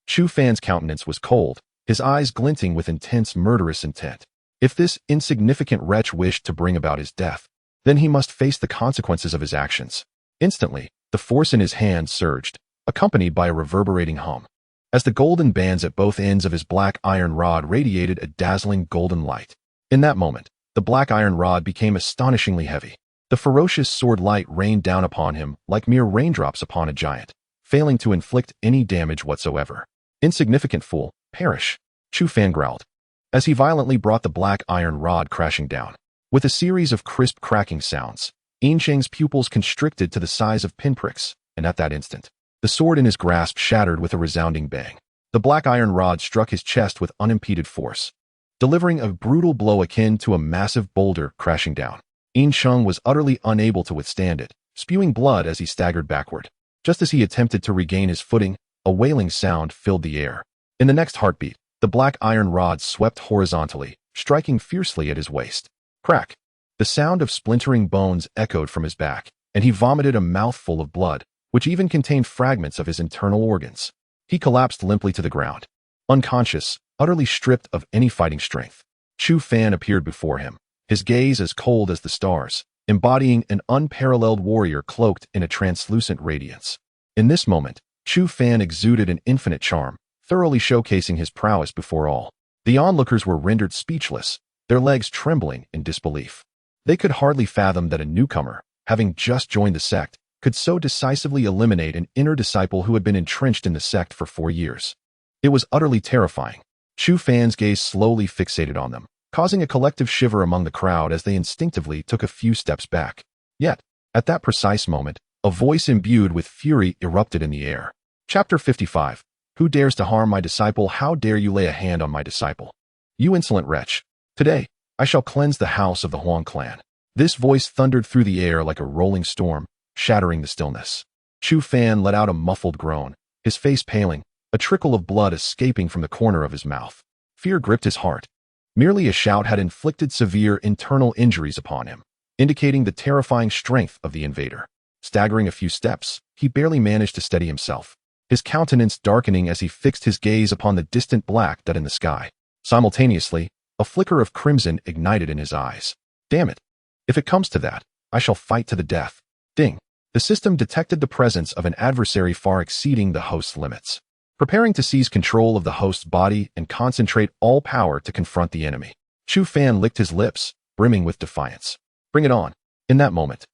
Chu Fan's countenance was cold, his eyes glinting with intense murderous intent. If this insignificant wretch wished to bring about his death, then he must face the consequences of his actions. Instantly, the force in his hand surged, accompanied by a reverberating hum, as the golden bands at both ends of his black iron rod radiated a dazzling golden light. In that moment, the black iron rod became astonishingly heavy. The ferocious sword light rained down upon him like mere raindrops upon a giant, failing to inflict any damage whatsoever. Insignificant fool, perish, Chu Fan growled, as he violently brought the black iron rod crashing down. With a series of crisp cracking sounds, Yincheng's pupils constricted to the size of pinpricks, and at that instant, the sword in his grasp shattered with a resounding bang. The black iron rod struck his chest with unimpeded force, delivering a brutal blow akin to a massive boulder crashing down. Yincheng was utterly unable to withstand it, spewing blood as he staggered backward. Just as he attempted to regain his footing, a wailing sound filled the air. In the next heartbeat, the black iron rod swept horizontally, striking fiercely at his waist. Crack! The sound of splintering bones echoed from his back, and he vomited a mouthful of blood, which even contained fragments of his internal organs. He collapsed limply to the ground, unconscious, utterly stripped of any fighting strength. Chu Fan appeared before him, his gaze as cold as the stars, embodying an unparalleled warrior cloaked in a translucent radiance. In this moment, Chu Fan exuded an infinite charm, thoroughly showcasing his prowess before all. The onlookers were rendered speechless, their legs trembling in disbelief. They could hardly fathom that a newcomer, having just joined the sect, could so decisively eliminate an inner disciple who had been entrenched in the sect for 4 years. It was utterly terrifying. Chu Fan's gaze slowly fixated on them, causing a collective shiver among the crowd as they instinctively took a few steps back. Yet, at that precise moment, a voice imbued with fury erupted in the air. Chapter 55. Who dares to harm my disciple? How dare you lay a hand on my disciple? You insolent wretch! Today, I shall cleanse the house of the Huang clan. This voice thundered through the air like a rolling storm, shattering the stillness. Chu Fan let out a muffled groan, his face paling, a trickle of blood escaping from the corner of his mouth. Fear gripped his heart. Merely a shout had inflicted severe internal injuries upon him, indicating the terrifying strength of the invader. Staggering a few steps, he barely managed to steady himself, his countenance darkening as he fixed his gaze upon the distant black dot in the sky. Simultaneously, a flicker of crimson ignited in his eyes. Damn it! If it comes to that, I shall fight to the death. Ding! The system detected the presence of an adversary far exceeding the host's limits, preparing to seize control of the host's body and concentrate all power to confront the enemy. Chu Fan licked his lips, brimming with defiance. Bring it on. In that moment,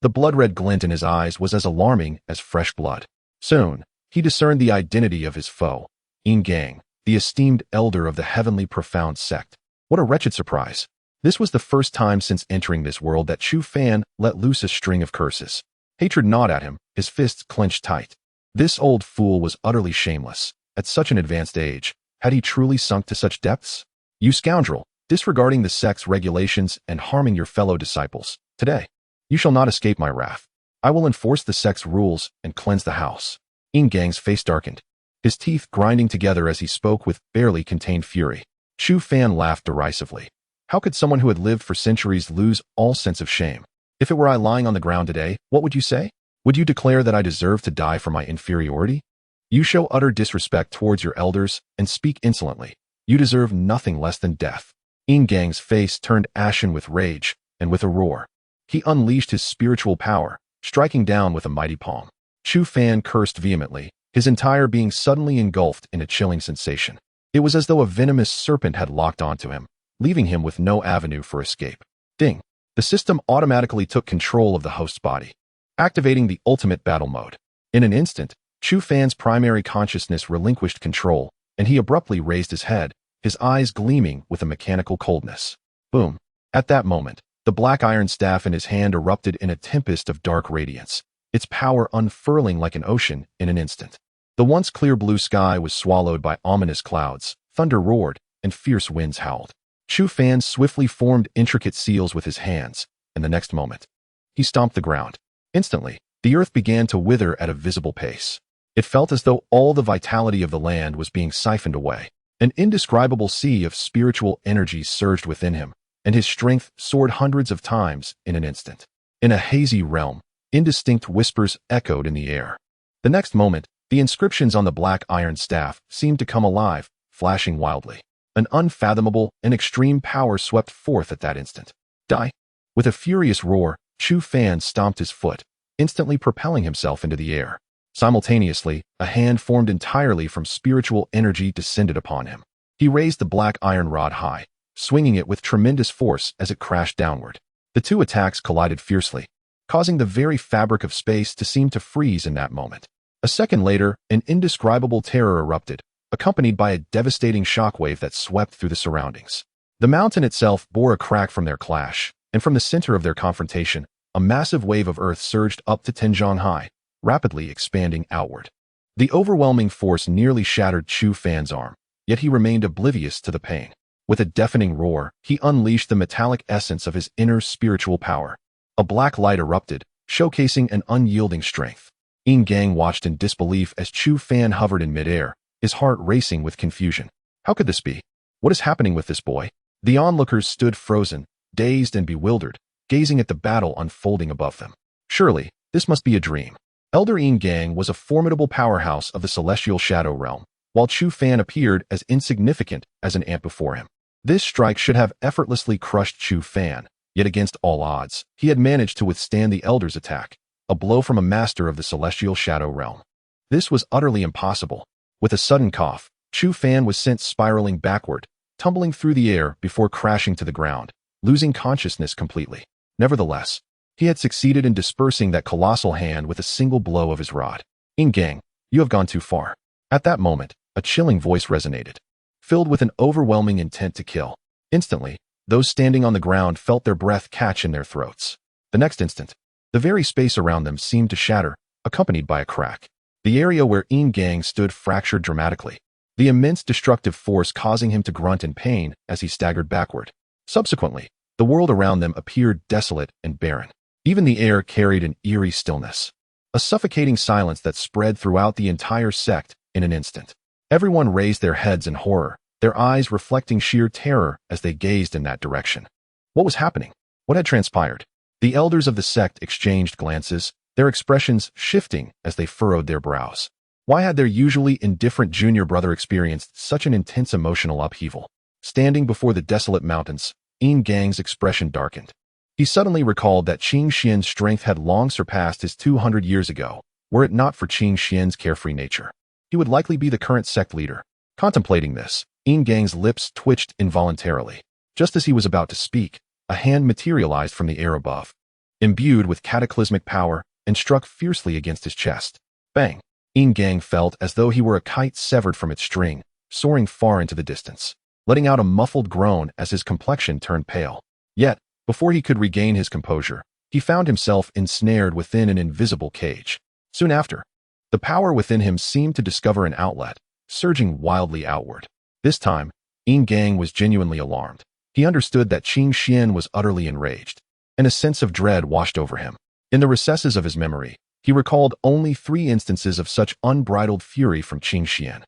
the blood-red glint in his eyes was as alarming as fresh blood. Soon, he discerned the identity of his foe, Yin Gang, the esteemed elder of the heavenly profound sect. What a wretched surprise. This was the first time since entering this world that Chu Fan let loose a string of curses. Hatred gnawed at him, his fists clenched tight. This old fool was utterly shameless. At such an advanced age, had he truly sunk to such depths? You scoundrel, disregarding the sect's regulations and harming your fellow disciples. Today, you shall not escape my wrath. I will enforce the sect's rules and cleanse the house. Yin Gang's face darkened, his teeth grinding together as he spoke with barely contained fury. Chu Fan laughed derisively. How could someone who had lived for centuries lose all sense of shame? If it were I lying on the ground today, what would you say? Would you declare that I deserve to die for my inferiority? You show utter disrespect towards your elders and speak insolently. You deserve nothing less than death. Yin Gang's face turned ashen with rage, and with a roar, he unleashed his spiritual power, striking down with a mighty palm. Chu Fan cursed vehemently, his entire being suddenly engulfed in a chilling sensation. It was as though a venomous serpent had locked onto him, leaving him with no avenue for escape. Ding! The system automatically took control of the host's body, activating the ultimate battle mode. In an instant, Chu Fan's primary consciousness relinquished control, and he abruptly raised his head, his eyes gleaming with a mechanical coldness. Boom! At that moment, the black iron staff in his hand erupted in a tempest of dark radiance, its power unfurling like an ocean in an instant. The once clear blue sky was swallowed by ominous clouds, thunder roared, and fierce winds howled. Chu Fan swiftly formed intricate seals with his hands, and the next moment, he stomped the ground. Instantly, the earth began to wither at a visible pace. It felt as though all the vitality of the land was being siphoned away. An indescribable sea of spiritual energy surged within him, and his strength soared hundreds of times in an instant. In a hazy realm, indistinct whispers echoed in the air. The next moment, the inscriptions on the black iron staff seemed to come alive, flashing wildly. An unfathomable and extreme power swept forth at that instant. Die! With a furious roar, Chu Fan stomped his foot, instantly propelling himself into the air. Simultaneously, a hand formed entirely from spiritual energy descended upon him. He raised the black iron rod high, swinging it with tremendous force as it crashed downward. The two attacks collided fiercely, causing the very fabric of space to seem to freeze in that moment. A second later, an indescribable terror erupted, accompanied by a devastating shockwave that swept through the surroundings. The mountain itself bore a crack from their clash, and from the center of their confrontation, a massive wave of earth surged up to Tianzhong high, rapidly expanding outward. The overwhelming force nearly shattered Chu Fan's arm, yet he remained oblivious to the pain. With a deafening roar, he unleashed the metallic essence of his inner spiritual power. A black light erupted, showcasing an unyielding strength. Yin Gang watched in disbelief as Chu Fan hovered in midair, his heart racing with confusion. How could this be? What is happening with this boy? The onlookers stood frozen, dazed and bewildered, gazing at the battle unfolding above them. Surely, this must be a dream. Elder Yin Gang was a formidable powerhouse of the celestial shadow realm, while Chu Fan appeared as insignificant as an ant before him. This strike should have effortlessly crushed Chu Fan, yet against all odds, he had managed to withstand the Elder's attack, a blow from a master of the celestial shadow realm. This was utterly impossible. With a sudden cough, Chu Fan was sent spiraling backward, tumbling through the air before crashing to the ground, losing consciousness completely. Nevertheless, he had succeeded in dispersing that colossal hand with a single blow of his rod. Yin Gang, you have gone too far. At that moment, a chilling voice resonated, filled with an overwhelming intent to kill. Instantly, those standing on the ground felt their breath catch in their throats. The next instant, the very space around them seemed to shatter, accompanied by a crack. The area where Yin Gang stood fractured dramatically, the immense destructive force causing him to grunt in pain as he staggered backward. Subsequently, the world around them appeared desolate and barren. Even the air carried an eerie stillness, a suffocating silence that spread throughout the entire sect in an instant. Everyone raised their heads in horror, their eyes reflecting sheer terror as they gazed in that direction. What was happening? What had transpired? The elders of the sect exchanged glances, their expressions shifting as they furrowed their brows. Why had their usually indifferent junior brother experienced such an intense emotional upheaval? Standing before the desolate mountains, Yin Gang's expression darkened. He suddenly recalled that Qing Xian's strength had long surpassed his 200 years ago, were it not for Qing Xian's carefree nature. He would likely be the current sect leader. Contemplating this, Yin Gang's lips twitched involuntarily. Just as he was about to speak, a hand materialized from the air above, imbued with cataclysmic power, and struck fiercely against his chest. Bang! Yin Gang felt as though he were a kite severed from its string, soaring far into the distance, letting out a muffled groan as his complexion turned pale. Yet, before he could regain his composure, he found himself ensnared within an invisible cage. Soon after, the power within him seemed to discover an outlet, surging wildly outward. This time, Yin Gang was genuinely alarmed. He understood that Qing Xian was utterly enraged, and a sense of dread washed over him. In the recesses of his memory, he recalled only 3 instances of such unbridled fury from Qing Xian.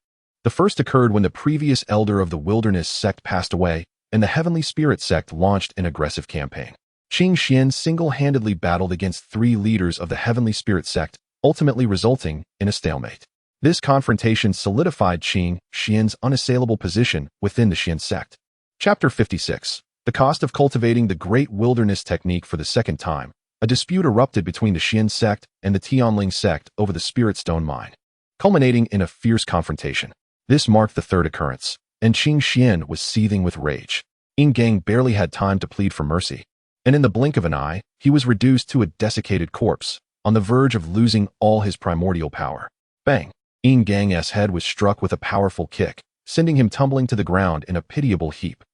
The first occurred when the previous elder of the Wilderness sect passed away, and the Heavenly Spirit sect launched an aggressive campaign. Qing Xian single-handedly battled against 3 leaders of the Heavenly Spirit sect, ultimately resulting in a stalemate. This confrontation solidified Qing Xian's unassailable position within the Xian sect. Chapter 56. The cost of cultivating the Great Wilderness Technique for the second time. A dispute erupted between the Xian sect and the Tianling sect over the Spirit Stone mine, culminating in a fierce confrontation. This marked the 3rd occurrence, and Qing Xian was seething with rage. Yin Gang barely had time to plead for mercy, and in the blink of an eye, he was reduced to a desiccated corpse, on the verge of losing all his primordial power. Bang! Yin Gang's head was struck with a powerful kick, sending him tumbling to the ground in a pitiable heap,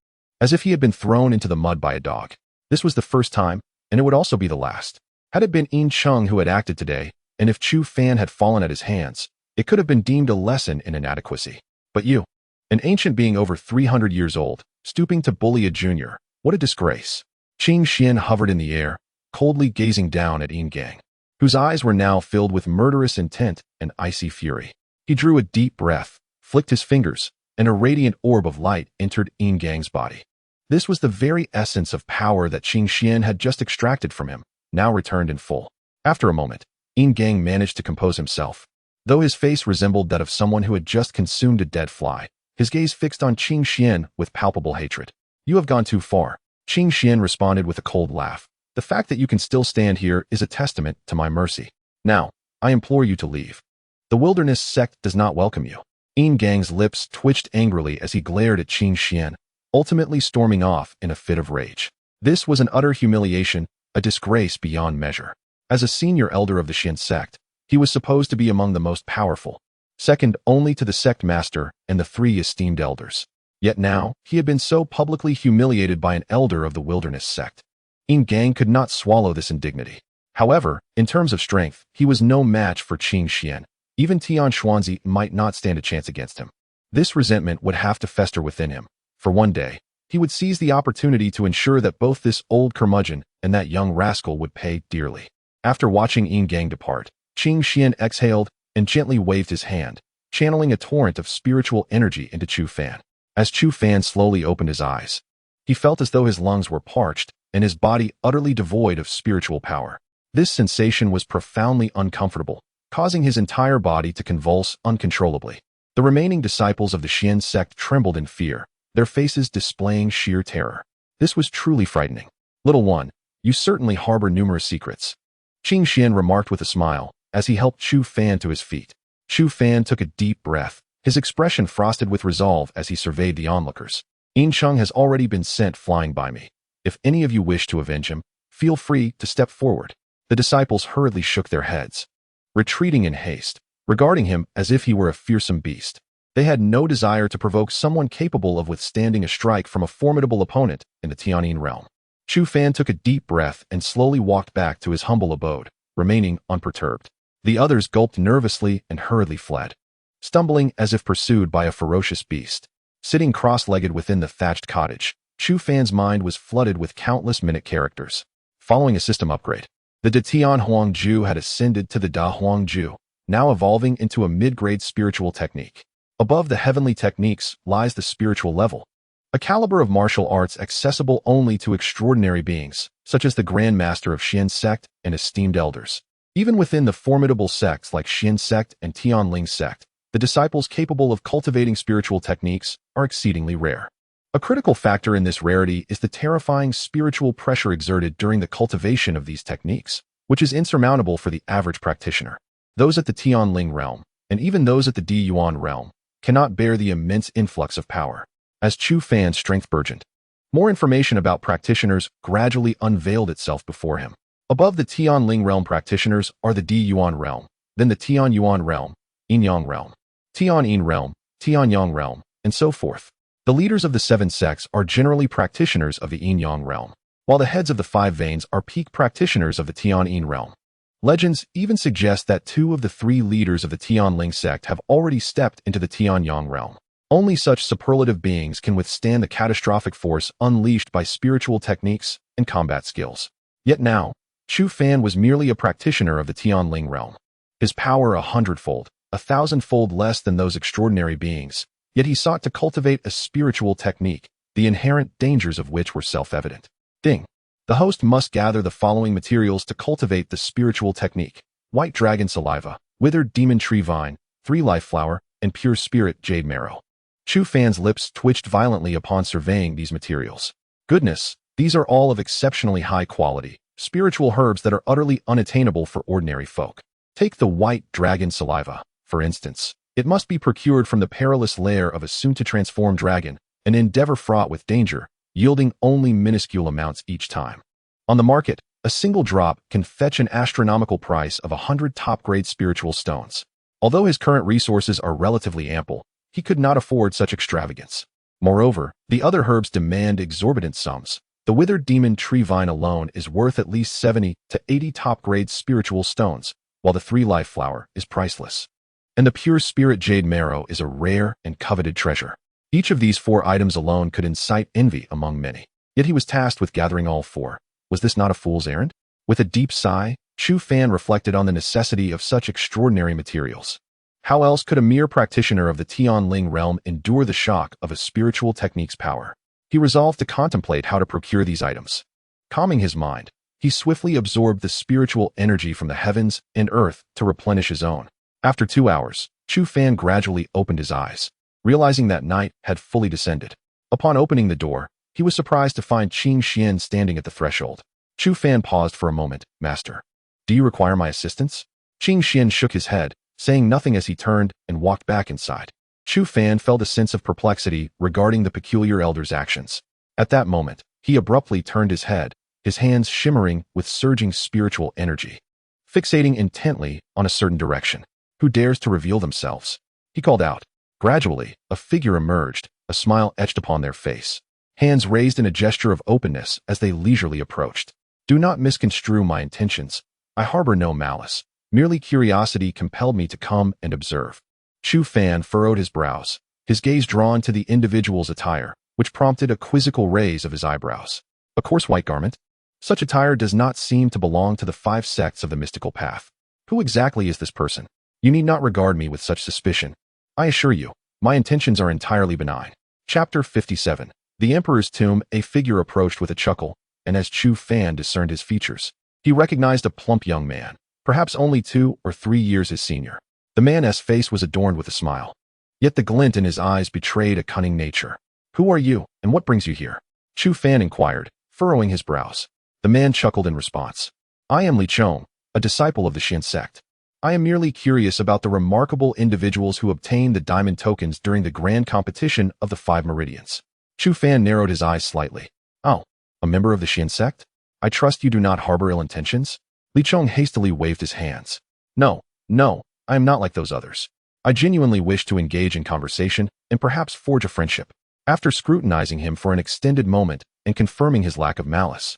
as if he had been thrown into the mud by a dog. This was the first time, and it would also be the last. Had it been Yin Cheng who had acted today, and if Chu Fan had fallen at his hands, it could have been deemed a lesson in inadequacy. But you, an ancient being over 300 years old, stooping to bully a junior, what a disgrace. Qing Xian hovered in the air, coldly gazing down at Yin Gang, whose eyes were now filled with murderous intent and icy fury. He drew a deep breath, flicked his fingers, and a radiant orb of light entered Yin Gang's body. This was the very essence of power that Qing Xian had just extracted from him, now returned in full. After a moment, Yin Gang managed to compose himself. Though his face resembled that of someone who had just consumed a dead fly, his gaze fixed on Qing Xian with palpable hatred. You have gone too far. Qing Xian responded with a cold laugh. The fact that you can still stand here is a testament to my mercy. Now, I implore you to leave. The Wilderness sect does not welcome you. Yin Gang's lips twitched angrily as he glared at Qing Xian, ultimately storming off in a fit of rage. This was an utter humiliation, a disgrace beyond measure. As a senior elder of the Xian sect, he was supposed to be among the most powerful, second only to the sect master and the 3 esteemed elders. Yet now, he had been so publicly humiliated by an elder of the Wilderness sect. Gang could not swallow this indignity. However, in terms of strength, he was no match for Qing Xian. Even Tian Xuanzi might not stand a chance against him. This resentment would have to fester within him. For one day, he would seize the opportunity to ensure that both this old curmudgeon and that young rascal would pay dearly. After watching Gang depart, Qing Xian exhaled and gently waved his hand, channeling a torrent of spiritual energy into Chu Fan. As Chu Fan slowly opened his eyes, he felt as though his lungs were parched and his body utterly devoid of spiritual power. This sensation was profoundly uncomfortable, causing his entire body to convulse uncontrollably. The remaining disciples of the Xian sect trembled in fear, their faces displaying sheer terror. This was truly frightening. Little one, you certainly harbor numerous secrets, Qing Xian remarked with a smile as he helped Chu Fan to his feet. Chu Fan took a deep breath, his expression frosted with resolve as he surveyed the onlookers. Yin Cheng has already been sent flying by me. If any of you wish to avenge him, feel free to step forward. The disciples hurriedly shook their heads, retreating in haste, regarding him as if he were a fearsome beast. They had no desire to provoke someone capable of withstanding a strike from a formidable opponent in the Tianyin realm. Chu Fan took a deep breath and slowly walked back to his humble abode, remaining unperturbed. The others gulped nervously and hurriedly fled, stumbling as if pursued by a ferocious beast. Sitting cross-legged within the thatched cottage, Chu Fan's mind was flooded with countless minute characters. Following a system upgrade, the Da Tian Huangju had ascended to the Da Huangju, now evolving into a mid-grade spiritual technique. Above the heavenly techniques lies the spiritual level, a caliber of martial arts accessible only to extraordinary beings, such as the grandmaster of Xian sect and esteemed elders. Even within the formidable sects like Xian sect and Tianling sect, the disciples capable of cultivating spiritual techniques are exceedingly rare. A critical factor in this rarity is the terrifying spiritual pressure exerted during the cultivation of these techniques, which is insurmountable for the average practitioner. Those at the Tianling realm, and even those at the Di Yuan realm, cannot bear the immense influx of power. As Chu Fan's strength burgeoned, more information about practitioners gradually unveiled itself before him. Above the Tianling realm practitioners are the Di Yuan realm, then the Tian Yuan realm, Yinyang realm, Tianyin realm, Tianyang realm, and so forth. The leaders of the 7 sects are generally practitioners of the Yinyang realm, while the heads of the 5 veins are peak practitioners of the Tianyin realm. Legends even suggest that 2 of the 3 leaders of the Tianling sect have already stepped into the Tianyang realm. Only such superlative beings can withstand the catastrophic force unleashed by spiritual techniques and combat skills. Yet now, Chu Fan was merely a practitioner of the Tianling realm. His power 100-fold, 1,000-fold less than those extraordinary beings, yet he sought to cultivate a spiritual technique, the inherent dangers of which were self-evident. Ding. The host must gather the following materials to cultivate the spiritual technique: white dragon saliva, withered demon tree vine, 3-life flower, and pure spirit jade marrow. Chu Fan's lips twitched violently upon surveying these materials. Goodness, these are all of exceptionally high quality, spiritual herbs that are utterly unattainable for ordinary folk. Take the white dragon saliva, for instance. It must be procured from the perilous lair of a soon-to-transform dragon, an endeavor fraught with danger, yielding only minuscule amounts each time. On the market, a single drop can fetch an astronomical price of 100 top-grade spiritual stones. Although his current resources are relatively ample, he could not afford such extravagance. Moreover, the other herbs demand exorbitant sums. The withered demon tree vine alone is worth at least 70 to 80 top-grade spiritual stones, while the 3-life flower is priceless. And the pure spirit jade marrow is a rare and coveted treasure. Each of these 4 items alone could incite envy among many. Yet he was tasked with gathering all 4. Was this not a fool's errand? With a deep sigh, Chu Fan reflected on the necessity of such extraordinary materials. How else could a mere practitioner of the Tianling realm endure the shock of a spiritual technique's power? He resolved to contemplate how to procure these items. Calming his mind, he swiftly absorbed the spiritual energy from the heavens and earth to replenish his own. After 2 hours, Chu Fan gradually opened his eyes, realizing that night had fully descended. Upon opening the door, he was surprised to find Qing Xian standing at the threshold. Chu Fan paused for a moment. "Master, do you require my assistance?" Qing Xian shook his head, saying nothing as he turned and walked back inside. Chu Fan felt a sense of perplexity regarding the peculiar elder's actions. At that moment, he abruptly turned his head, his hands shimmering with surging spiritual energy, fixating intently on a certain direction. "Who dares to reveal themselves?" he called out. Gradually, a figure emerged, a smile etched upon their face, hands raised in a gesture of openness as they leisurely approached. Do not misconstrue my intentions. I harbor no malice. Merely curiosity compelled me to come and observe. Chu Fan furrowed his brows, his gaze drawn to the individual's attire, which prompted a quizzical raise of his eyebrows. A coarse white garment? Such attire does not seem to belong to the 5 sects of the mystical path. Who exactly is this person? You need not regard me with such suspicion. I assure you, my intentions are entirely benign. Chapter 57. The Emperor's Tomb. A figure approached with a chuckle, and as Chu Fan discerned his features, he recognized a plump young man, perhaps only 2 or 3 years his senior. The man's face was adorned with a smile, yet the glint in his eyes betrayed a cunning nature. Who are you, and what brings you here? Chu Fan inquired, furrowing his brows. The man chuckled in response. I am Li Chong, a disciple of the Xian sect. I am merely curious about the remarkable individuals who obtained the diamond tokens during the grand competition of the 5 meridians. Chu Fan narrowed his eyes slightly. Oh, a member of the Xian sect? I trust you do not harbor ill intentions? Li Chong hastily waved his hands. No, I am not like those others. I genuinely wish to engage in conversation and perhaps forge a friendship. After scrutinizing him for an extended moment and confirming his lack of malice,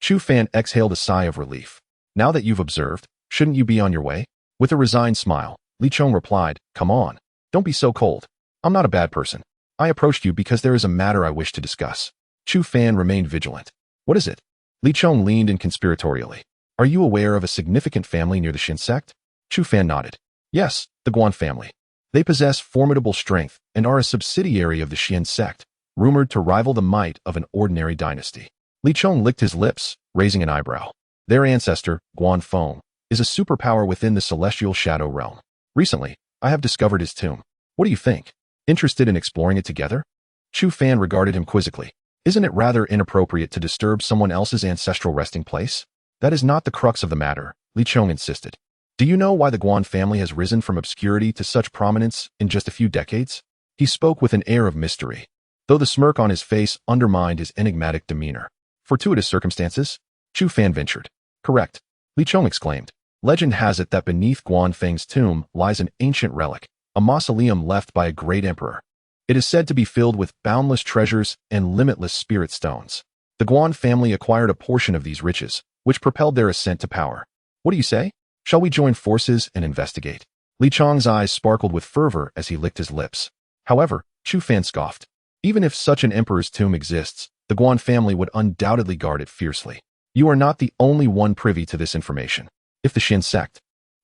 Chu Fan exhaled a sigh of relief. Now that you've observed, shouldn't you be on your way? With a resigned smile, Li Chong replied, Come on, don't be so cold. I'm not a bad person. I approached you because there is a matter I wish to discuss. Chu Fan remained vigilant. What is it? Li Chong leaned in conspiratorially. Are you aware of a significant family near the Xian sect? Chu Fan nodded. Yes, the Guan family. They possess formidable strength and are a subsidiary of the Xian sect, rumored to rival the might of an ordinary dynasty. Li Chong licked his lips, raising an eyebrow. Their ancestor, Guan Feng, is a superpower within the celestial shadow realm. Recently, I have discovered his tomb. What do you think? Interested in exploring it together? Chu Fan regarded him quizzically. Isn't it rather inappropriate to disturb someone else's ancestral resting place? That is not the crux of the matter, Li Chong insisted. Do you know why the Guan family has risen from obscurity to such prominence in just a few decades? He spoke with an air of mystery, though the smirk on his face undermined his enigmatic demeanor. Fortuitous circumstances? Chu Fan ventured. Correct, Li Chong exclaimed. Legend has it that beneath Guan Feng's tomb lies an ancient relic, a mausoleum left by a great emperor. It is said to be filled with boundless treasures and limitless spirit stones. The Guan family acquired a portion of these riches, which propelled their ascent to power. What do you say? Shall we join forces and investigate? Li Chong's eyes sparkled with fervor as he licked his lips. However, Chu Fan scoffed. Even if such an emperor's tomb exists, the Guan family would undoubtedly guard it fiercely. You are not the only one privy to this information. If the Xian sect,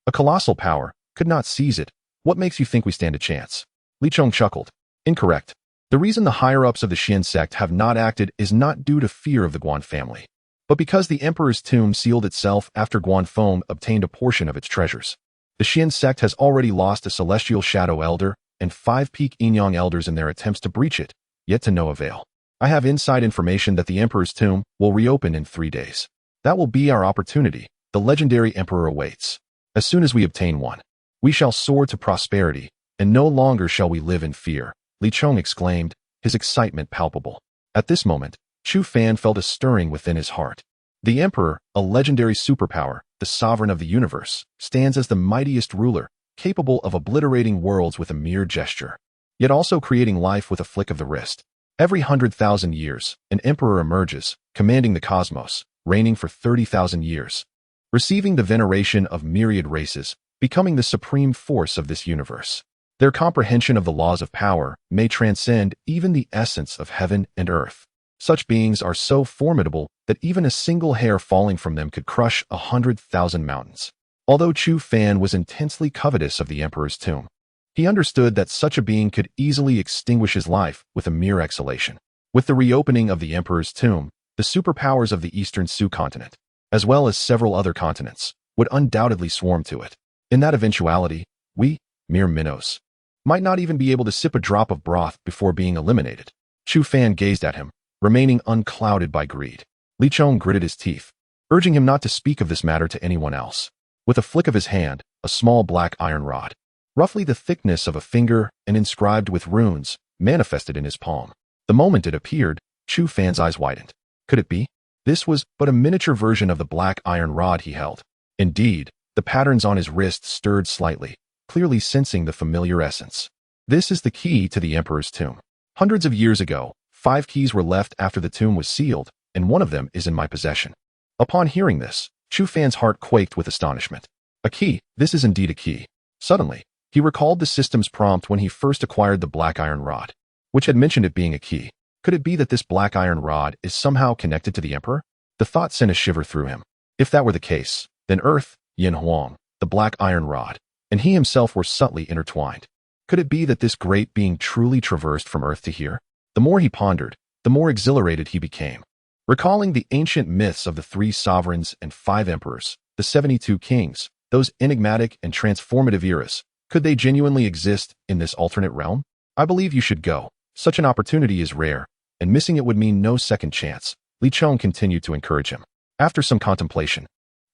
a colossal power, could not seize it, what makes you think we stand a chance? Li Chong chuckled. Incorrect. The reason the higher-ups of the Xian sect have not acted is not due to fear of the Guan family, but because the emperor's tomb sealed itself after Guan Feng obtained a portion of its treasures. The Xian sect has already lost a celestial shadow elder and 5 peak Yin-Yang elders in their attempts to breach it, yet to no avail. I have inside information that the emperor's tomb will reopen in 3 days. That will be our opportunity. The legendary emperor awaits. As soon as we obtain one, we shall soar to prosperity, and no longer shall we live in fear, Li Chong exclaimed, his excitement palpable. At this moment, Chu Fan felt a stirring within his heart. The emperor, a legendary superpower, the sovereign of the universe, stands as the mightiest ruler, capable of obliterating worlds with a mere gesture, yet also creating life with a flick of the wrist. Every 100,000 years, an emperor emerges, commanding the cosmos, reigning for 30,000 years, receiving the veneration of myriad races, becoming the supreme force of this universe. Their comprehension of the laws of power may transcend even the essence of heaven and earth. Such beings are so formidable that even a single hair falling from them could crush 100,000 mountains. Although Chu Fan was intensely covetous of the emperor's tomb, he understood that such a being could easily extinguish his life with a mere exhalation. With the reopening of the emperor's tomb, the superpowers of the eastern Su continent, as well as several other continents, would undoubtedly swarm to it. In that eventuality, we, mere minnows, might not even be able to sip a drop of broth before being eliminated. Chu Fan gazed at him, remaining unclouded by greed. Li Chong gritted his teeth, urging him not to speak of this matter to anyone else. With a flick of his hand, a small black iron rod, roughly the thickness of a finger and inscribed with runes, manifested in his palm. The moment it appeared, Chu Fan's eyes widened. Could it be? This was but a miniature version of the black iron rod he held. Indeed, the patterns on his wrist stirred slightly, clearly sensing the familiar essence. This is the key to the emperor's tomb. Hundreds of years ago, 5 keys were left after the tomb was sealed, and one of them is in my possession. Upon hearing this, Chu Fan's heart quaked with astonishment. A key, this is indeed a key. Suddenly, he recalled the system's prompt when he first acquired the black iron rod, which had mentioned it being a key. Could it be that this black iron rod is somehow connected to the Emperor? The thought sent a shiver through him. If that were the case, then Earth, Yin Huang, the black iron rod, and he himself were subtly intertwined. Could it be that this great being truly traversed from Earth to here? The more he pondered, the more exhilarated he became. Recalling the ancient myths of the 3 sovereigns and 5 emperors, the 72 kings, those enigmatic and transformative eras, could they genuinely exist in this alternate realm? I believe you should go. Such an opportunity is rare, and missing it would mean no second chance. Li Chong continued to encourage him. After some contemplation,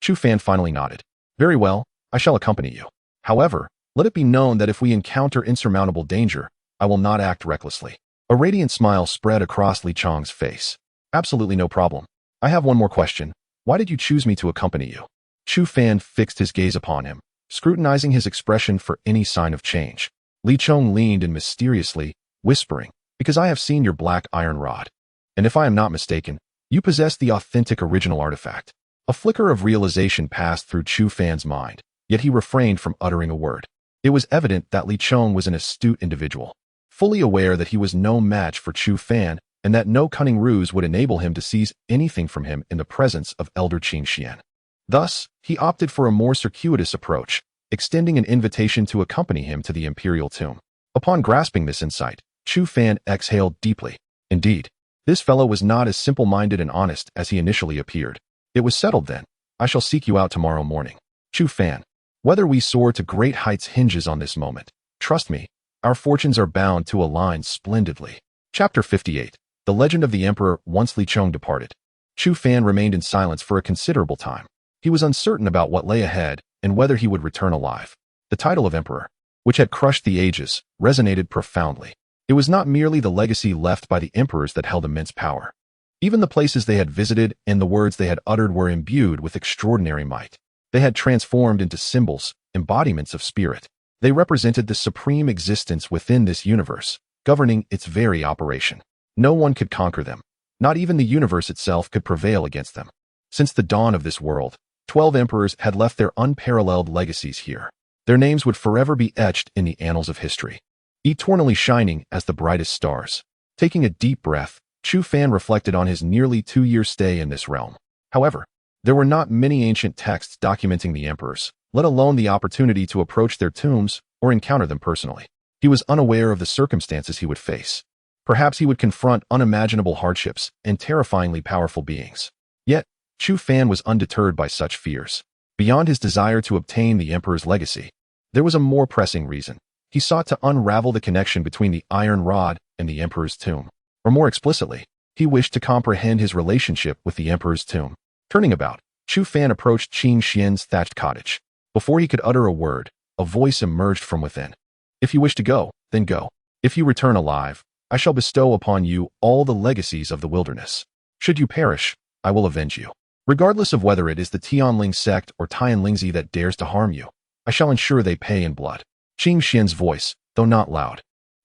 Chu Fan finally nodded. Very well, I shall accompany you. However, let it be known that if we encounter insurmountable danger, I will not act recklessly. A radiant smile spread across Li Chong's face. Absolutely no problem. I have one more question. Why did you choose me to accompany you? Chu Fan fixed his gaze upon him, scrutinizing his expression for any sign of change. Li Chong leaned in mysteriously, whispering, because I have seen your black iron rod. And if I am not mistaken, you possess the authentic original artifact. A flicker of realization passed through Chu Fan's mind, yet he refrained from uttering a word. It was evident that Li Chong was an astute individual, fully aware that he was no match for Chu Fan and that no cunning ruse would enable him to seize anything from him in the presence of Elder Qing Xian. Thus, he opted for a more circuitous approach, extending an invitation to accompany him to the imperial tomb. Upon grasping this insight, Chu Fan exhaled deeply. Indeed, this fellow was not as simple-minded and honest as he initially appeared. It was settled then. I shall seek you out tomorrow morning. Chu Fan, whether we soar to great heights hinges on this moment. Trust me, our fortunes are bound to align splendidly. Chapter 58. The Legend of the Emperor. Once Li Chong departed, Chu Fan remained in silence for a considerable time. He was uncertain about what lay ahead and whether he would return alive. The title of Emperor, which had crushed the ages, resonated profoundly. It was not merely the legacy left by the emperors that held immense power. Even the places they had visited and the words they had uttered were imbued with extraordinary might. They had transformed into symbols, embodiments of spirit. They represented the supreme existence within this universe, governing its very operation. No one could conquer them. Not even the universe itself could prevail against them. Since the dawn of this world, 12 emperors had left their unparalleled legacies here. Their names would forever be etched in the annals of history, eternally shining as the brightest stars. Taking a deep breath, Chu Fan reflected on his nearly 2-year stay in this realm. However, there were not many ancient texts documenting the emperors, let alone the opportunity to approach their tombs or encounter them personally. He was unaware of the circumstances he would face. Perhaps he would confront unimaginable hardships and terrifyingly powerful beings. Yet, Chu Fan was undeterred by such fears. Beyond his desire to obtain the emperor's legacy, there was a more pressing reason. He sought to unravel the connection between the iron rod and the emperor's tomb. Or more explicitly, he wished to comprehend his relationship with the emperor's tomb. Turning about, Chu Fan approached Qing Xian's thatched cottage. Before he could utter a word, a voice emerged from within. If you wish to go, then go. If you return alive, I shall bestow upon you all the legacies of the wilderness. Should you perish, I will avenge you. Regardless of whether it is the Tianling sect or Tianlingzi that dares to harm you, I shall ensure they pay in blood. Qing Xian's voice, though not loud,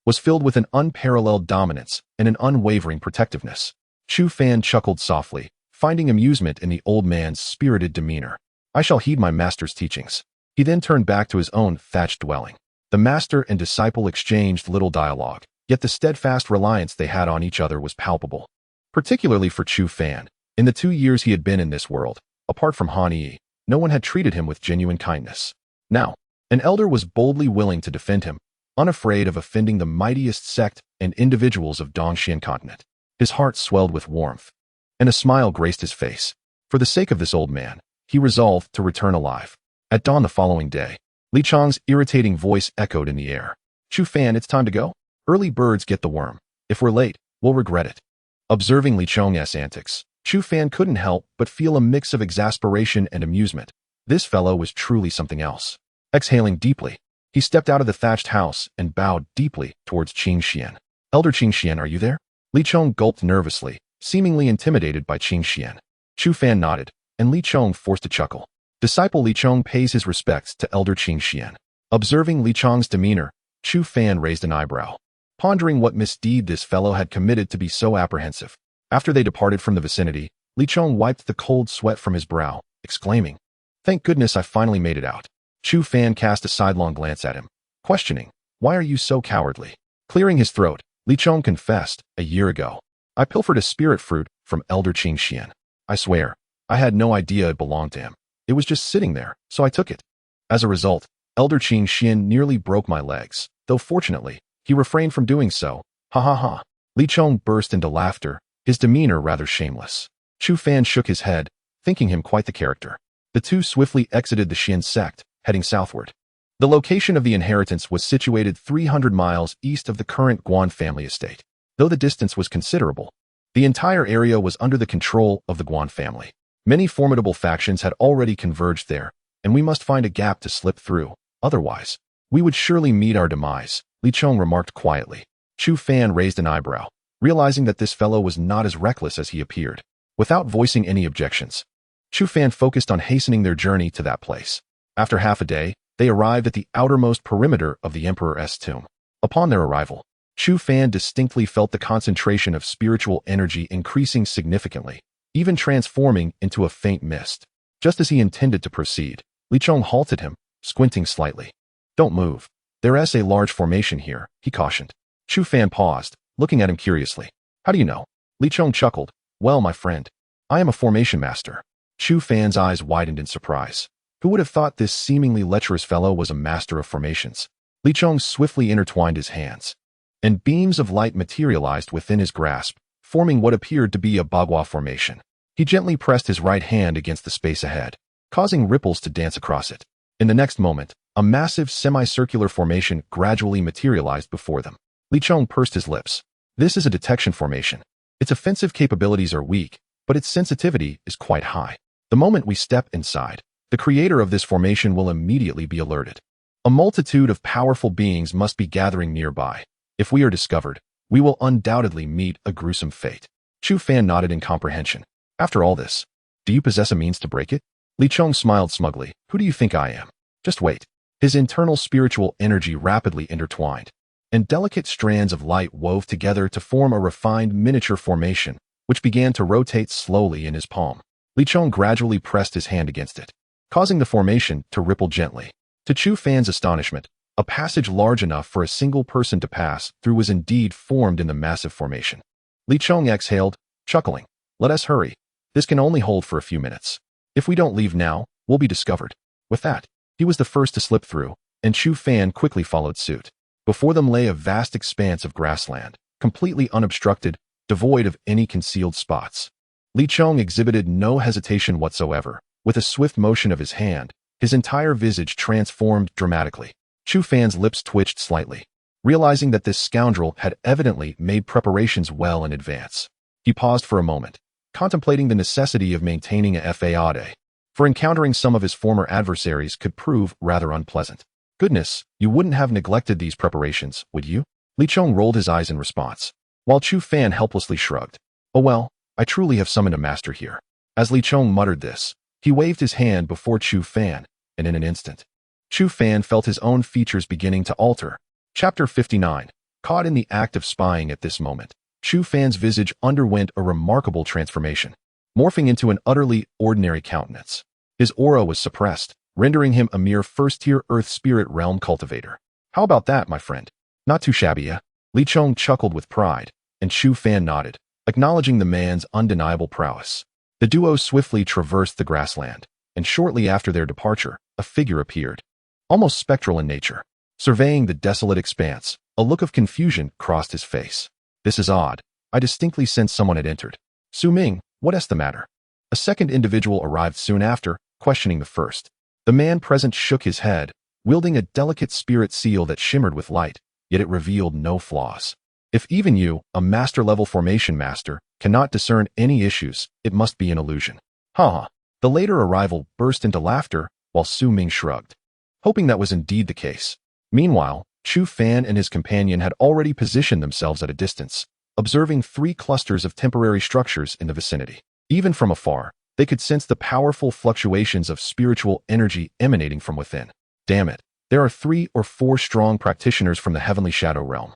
was filled with an unparalleled dominance and an unwavering protectiveness. Chu Fan chuckled softly, finding amusement in the old man's spirited demeanor. I shall heed my master's teachings. He then turned back to his own thatched dwelling. The master and disciple exchanged little dialogue, yet the steadfast reliance they had on each other was palpable. Particularly for Chu Fan, in the 2 years he had been in this world, apart from Han Yi, no one had treated him with genuine kindness. Now, an elder was boldly willing to defend him, unafraid of offending the mightiest sect and individuals of Dongxian continent. His heart swelled with warmth, and a smile graced his face. For the sake of this old man, he resolved to return alive. At dawn the following day, Li Chong's irritating voice echoed in the air. Chu Fan, it's time to go. Early birds get the worm. If we're late, we'll regret it. Observing Li Chong's antics, Chu Fan couldn't help but feel a mix of exasperation and amusement. This fellow was truly something else. Exhaling deeply, he stepped out of the thatched house and bowed deeply towards Qing Xian. Elder Qing Xian, are you there? Li Chong gulped nervously, seemingly intimidated by Qing Xian. Chu Fan nodded, and Li Chong forced a chuckle. Disciple Li Chong pays his respects to Elder Qing Xian. Observing Li Chong's demeanor, Chu Fan raised an eyebrow, pondering what misdeed this fellow had committed to be so apprehensive. After they departed from the vicinity, Li Chong wiped the cold sweat from his brow, exclaiming, "Thank goodness I finally made it out." Chu Fan cast a sidelong glance at him, questioning, "Why are you so cowardly?" Clearing his throat, Li Chong confessed, "A year ago, I pilfered a spirit fruit from Elder Qing Xian. I swear, I had no idea it belonged to him. It was just sitting there, so I took it. As a result, Elder Qing Xian nearly broke my legs, though fortunately, he refrained from doing so. Ha ha ha." Li Chong burst into laughter, his demeanor rather shameless. Chu Fan shook his head, thinking him quite the character. The two swiftly exited the Xian sect, heading southward. The location of the inheritance was situated 300 miles east of the current Guan family estate. Though the distance was considerable, the entire area was under the control of the Guan family. Many formidable factions had already converged there, and we must find a gap to slip through. Otherwise, we would surely meet our demise, Li Chong remarked quietly. Chu Fan raised an eyebrow, realizing that this fellow was not as reckless as he appeared. Without voicing any objections, Chu Fan focused on hastening their journey to that place. After half a day, they arrived at the outermost perimeter of the Emperor's tomb. Upon their arrival, Chu Fan distinctly felt the concentration of spiritual energy increasing significantly, even transforming into a faint mist. Just as he intended to proceed, Li Chong halted him, squinting slightly. "Don't move. There is a large formation here," he cautioned. Chu Fan paused, looking at him curiously. "How do you know?" Li Chong chuckled. "Well, my friend, I am a formation master." Chu Fan's eyes widened in surprise. Who would have thought this seemingly lecherous fellow was a master of formations? Li Chong swiftly intertwined his hands, and beams of light materialized within his grasp, forming what appeared to be a bagua formation. He gently pressed his right hand against the space ahead, causing ripples to dance across it. In the next moment, a massive semicircular formation gradually materialized before them. Li Chong pursed his lips. "This is a detection formation. Its offensive capabilities are weak, but its sensitivity is quite high. The moment we step inside, the creator of this formation will immediately be alerted. A multitude of powerful beings must be gathering nearby. If we are discovered, we will undoubtedly meet a gruesome fate." Chu Fan nodded in comprehension. "After all this, do you possess a means to break it?" Li Chong smiled smugly. "Who do you think I am? Just wait." His internal spiritual energy rapidly intertwined, and delicate strands of light wove together to form a refined miniature formation, which began to rotate slowly in his palm. Li Chong gradually pressed his hand against it, causing the formation to ripple gently. To Chu Fan's astonishment, a passage large enough for a single person to pass through was indeed formed in the massive formation. Li Chong exhaled, chuckling. "Let us hurry. This can only hold for a few minutes. If we don't leave now, we'll be discovered." With that, he was the first to slip through, and Chu Fan quickly followed suit. Before them lay a vast expanse of grassland, completely unobstructed, devoid of any concealed spots. Li Chong exhibited no hesitation whatsoever. With a swift motion of his hand, his entire visage transformed dramatically. Chu Fan's lips twitched slightly, realizing that this scoundrel had evidently made preparations well in advance. He paused for a moment, contemplating the necessity of maintaining a faade, for encountering some of his former adversaries could prove rather unpleasant. "Goodness, you wouldn't have neglected these preparations, would you?" Li Chong rolled his eyes in response, while Chu Fan helplessly shrugged. "Oh well, I truly have summoned a master here." As Li Chong muttered this, he waved his hand before Chu Fan, and in an instant, Chu Fan felt his own features beginning to alter. Chapter 59. Caught in the act of spying at this moment, Chu Fan's visage underwent a remarkable transformation, morphing into an utterly ordinary countenance. His aura was suppressed, rendering him a mere first-tier Earth Spirit Realm cultivator. "How about that, my friend? Not too shabby, eh?" Li Chong chuckled with pride, and Chu Fan nodded, acknowledging the man's undeniable prowess. The duo swiftly traversed the grassland, and shortly after their departure, a figure appeared, almost spectral in nature. Surveying the desolate expanse, a look of confusion crossed his face. "This is odd. I distinctly sensed someone had entered. Su Ming, what is the matter?" A second individual arrived soon after, questioning the first. The man present shook his head, wielding a delicate spirit seal that shimmered with light, yet it revealed no flaws. "If even you, a master-level formation master, cannot discern any issues, it must be an illusion." Ha! The later arrival burst into laughter, while Su Ming shrugged, hoping that was indeed the case. Meanwhile, Chu Fan and his companion had already positioned themselves at a distance, observing 3 clusters of temporary structures in the vicinity. Even from afar, they could sense the powerful fluctuations of spiritual energy emanating from within. Damn it, there are 3 or 4 strong practitioners from the Heavenly Shadow Realm.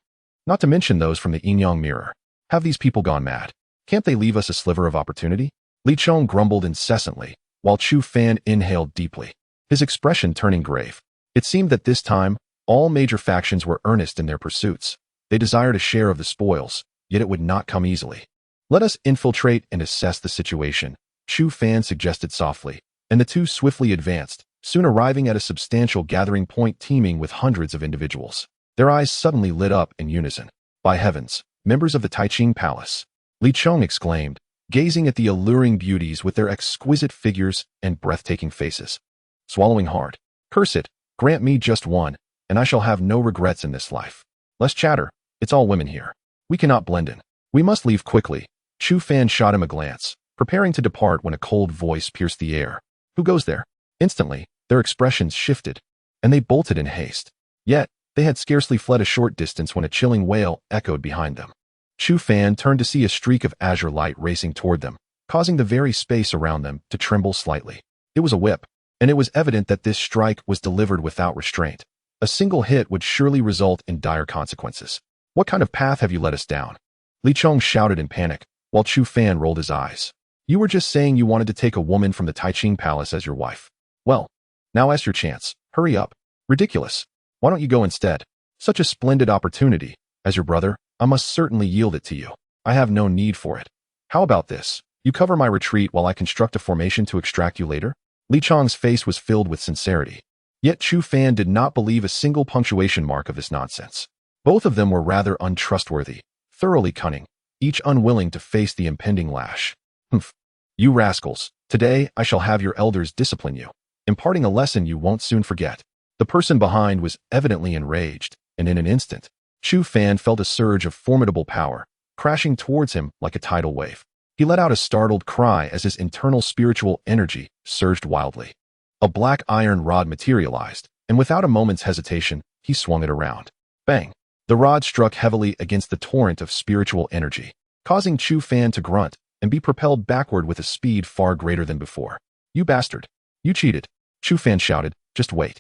Not to mention those from the Yin Yang Mirror. Have these people gone mad? Can't they leave us a sliver of opportunity? Li Chong grumbled incessantly, while Chu Fan inhaled deeply, his expression turning grave. It seemed that this time, all major factions were earnest in their pursuits. They desired a share of the spoils, yet it would not come easily. Let us infiltrate and assess the situation, Chu Fan suggested softly, and the two swiftly advanced, soon arriving at a substantial gathering point teeming with hundreds of individuals. Their eyes suddenly lit up in unison. By heavens, members of the Taiching Palace! Li Chong exclaimed, gazing at the alluring beauties with their exquisite figures and breathtaking faces. Swallowing hard. Curse it, grant me just one, and I shall have no regrets in this life. Less chatter, it's all women here. We cannot blend in. We must leave quickly. Chu Fan shot him a glance, preparing to depart when a cold voice pierced the air. Who goes there? Instantly, their expressions shifted, and they bolted in haste. Yet, they had scarcely fled a short distance when a chilling wail echoed behind them. Chu Fan turned to see a streak of azure light racing toward them, causing the very space around them to tremble slightly. It was a whip, and it was evident that this strike was delivered without restraint. A single hit would surely result in dire consequences. What kind of path have you led us down? Li Chong shouted in panic, while Chu Fan rolled his eyes. You were just saying you wanted to take a woman from the Taiching Palace as your wife. Well, now is your chance. Hurry up. Ridiculous. Why don't you go instead? Such a splendid opportunity. As your brother, I must certainly yield it to you. I have no need for it. How about this? You cover my retreat while I construct a formation to extract you later? Li Chong's face was filled with sincerity. Yet Chu Fan did not believe a single punctuation mark of this nonsense. Both of them were rather untrustworthy, thoroughly cunning, each unwilling to face the impending lash. Humph. You rascals, today I shall have your elders discipline you, imparting a lesson you won't soon forget. The person behind was evidently enraged, and in an instant, Chu Fan felt a surge of formidable power, crashing towards him like a tidal wave. He let out a startled cry as his internal spiritual energy surged wildly. A black iron rod materialized, and without a moment's hesitation, he swung it around. Bang! The rod struck heavily against the torrent of spiritual energy, causing Chu Fan to grunt and be propelled backward with a speed far greater than before. You bastard! You cheated! Chu Fan shouted, just wait.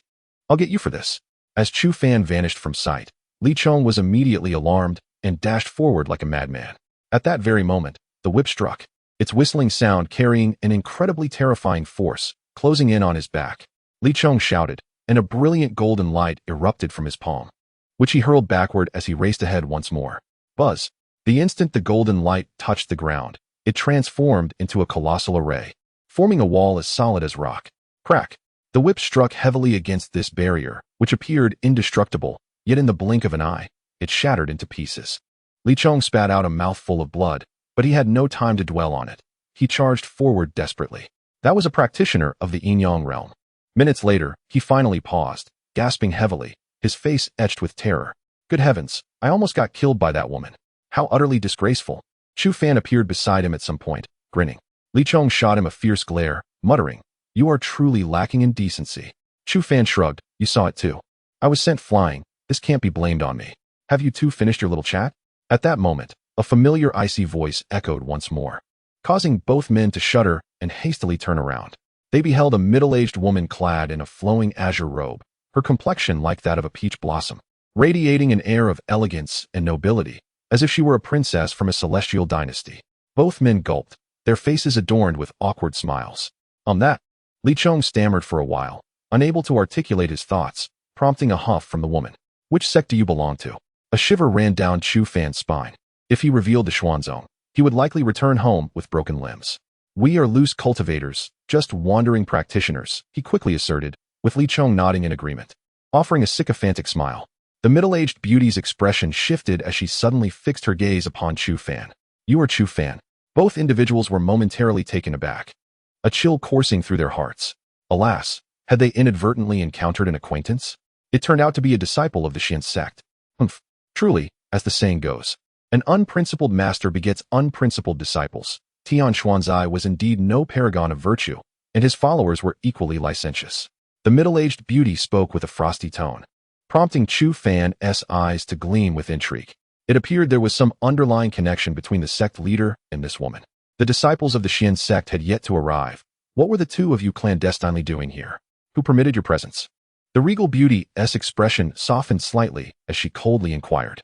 I'll get you for this. As Chu Fan vanished from sight, Li Chong was immediately alarmed and dashed forward like a madman. At that very moment, the whip struck, its whistling sound carrying an incredibly terrifying force, closing in on his back. Li Chong shouted, and a brilliant golden light erupted from his palm, which he hurled backward as he raced ahead once more. Buzz! The instant the golden light touched the ground, it transformed into a colossal array, forming a wall as solid as rock. Crack! The whip struck heavily against this barrier, which appeared indestructible, yet in the blink of an eye, it shattered into pieces. Li Chong spat out a mouthful of blood, but he had no time to dwell on it. He charged forward desperately. That was a practitioner of the Yin-Yang realm. Minutes later, he finally paused, gasping heavily, his face etched with terror. Good heavens, I almost got killed by that woman. How utterly disgraceful. Chu Fan appeared beside him at some point, grinning. Li Chong shot him a fierce glare, muttering, You are truly lacking in decency. Chu Fan shrugged, You saw it too. I was sent flying. This can't be blamed on me. Have you two finished your little chat? At that moment, a familiar icy voice echoed once more, causing both men to shudder and hastily turn around. They beheld a middle-aged woman clad in a flowing azure robe, her complexion like that of a peach blossom, radiating an air of elegance and nobility, as if she were a princess from a celestial dynasty. Both men gulped, their faces adorned with awkward smiles. That, Li Chong stammered for a while, unable to articulate his thoughts, prompting a huff from the woman. Which sect do you belong to? A shiver ran down Chu Fan's spine. If he revealed the Xuanzong, he would likely return home with broken limbs. We are loose cultivators, just wandering practitioners, he quickly asserted, with Li Chong nodding in agreement. Offering a sycophantic smile, the middle-aged beauty's expression shifted as she suddenly fixed her gaze upon Chu Fan. You are Chu Fan. Both individuals were momentarily taken aback, a chill coursing through their hearts. Alas, had they inadvertently encountered an acquaintance? It turned out to be a disciple of the Xian sect. Humph. Truly, as the saying goes, an unprincipled master begets unprincipled disciples. Tian Xuanzai was indeed no paragon of virtue, and his followers were equally licentious. The middle-aged beauty spoke with a frosty tone, prompting Chu Fan's eyes to gleam with intrigue. It appeared there was some underlying connection between the sect leader and this woman. The disciples of the Xian sect had yet to arrive. What were the two of you clandestinely doing here? Who permitted your presence? The regal beauty's expression softened slightly as she coldly inquired.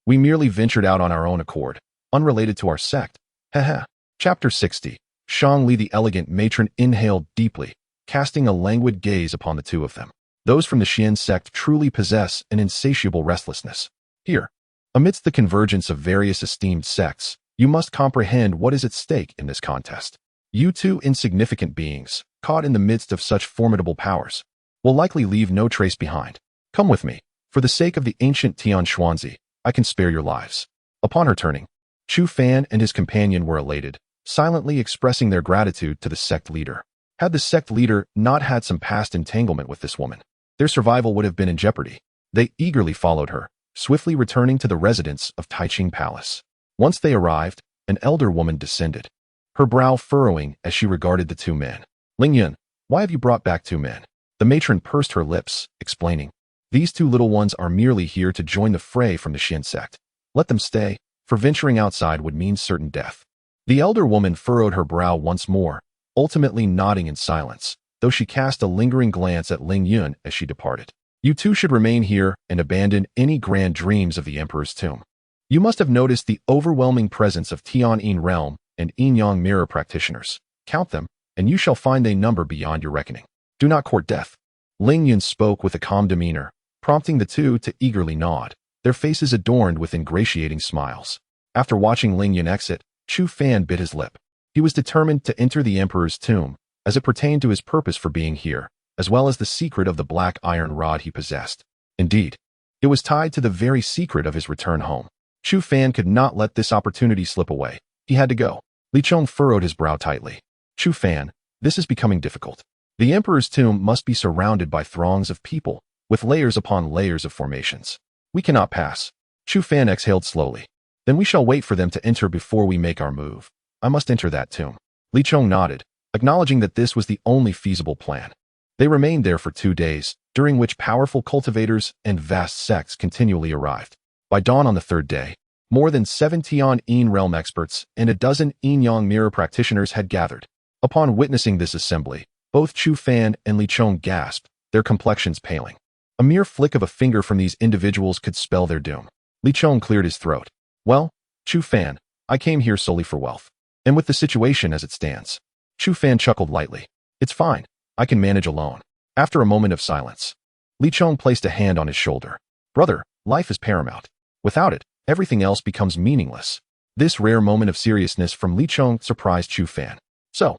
We merely ventured out on our own accord, unrelated to our sect. Haha. Chapter 60. Shang Li the elegant matron inhaled deeply, casting a languid gaze upon the two of them. Those from the Xian sect truly possess an insatiable restlessness. Here, amidst the convergence of various esteemed sects, you must comprehend what is at stake in this contest. You two insignificant beings, caught in the midst of such formidable powers, will likely leave no trace behind. Come with me. For the sake of the ancient Tian Xuanzi, I can spare your lives. Upon her turning, Chu Fan and his companion were elated, silently expressing their gratitude to the sect leader. Had the sect leader not had some past entanglement with this woman, their survival would have been in jeopardy. They eagerly followed her, swiftly returning to the residence of Taiching Palace. Once they arrived, an elder woman descended, her brow furrowing as she regarded the two men. Ling Yun, why have you brought back two men? The matron pursed her lips, explaining, these two little ones are merely here to join the fray from the Xian sect. Let them stay, for venturing outside would mean certain death. The elder woman furrowed her brow once more, ultimately nodding in silence, though she cast a lingering glance at Ling Yun as she departed. You two should remain here and abandon any grand dreams of the Emperor's tomb. You must have noticed the overwhelming presence of Tian-Yin realm and Yin-Yang mirror practitioners. Count them, and you shall find they number beyond your reckoning. Do not court death. Ling Yun spoke with a calm demeanor, prompting the two to eagerly nod, their faces adorned with ingratiating smiles. After watching Ling Yun exit, Chu Fan bit his lip. He was determined to enter the Emperor's tomb, as it pertained to his purpose for being here, as well as the secret of the black iron rod he possessed. Indeed, it was tied to the very secret of his return home. Chu Fan could not let this opportunity slip away. He had to go. Li Chong furrowed his brow tightly. Chu Fan, this is becoming difficult. The Emperor's tomb must be surrounded by throngs of people, with layers upon layers of formations. We cannot pass. Chu Fan exhaled slowly. Then we shall wait for them to enter before we make our move. I must enter that tomb. Li Chong nodded, acknowledging that this was the only feasible plan. They remained there for 2 days, during which powerful cultivators and vast sects continually arrived. By dawn on the 3rd day, more than 7 Tian-Yin realm experts and a dozen Yin-Yang mirror practitioners had gathered. Upon witnessing this assembly, both Chu Fan and Li Chong gasped, their complexions paling. A mere flick of a finger from these individuals could spell their doom. Li Chong cleared his throat. Well, Chu Fan, I came here solely for wealth. And with the situation as it stands. Chu Fan chuckled lightly. It's fine. I can manage alone. After a moment of silence, Li Chong placed a hand on his shoulder. Brother, life is paramount. Without it, everything else becomes meaningless. This rare moment of seriousness from Li Chong surprised Chu Fan. So,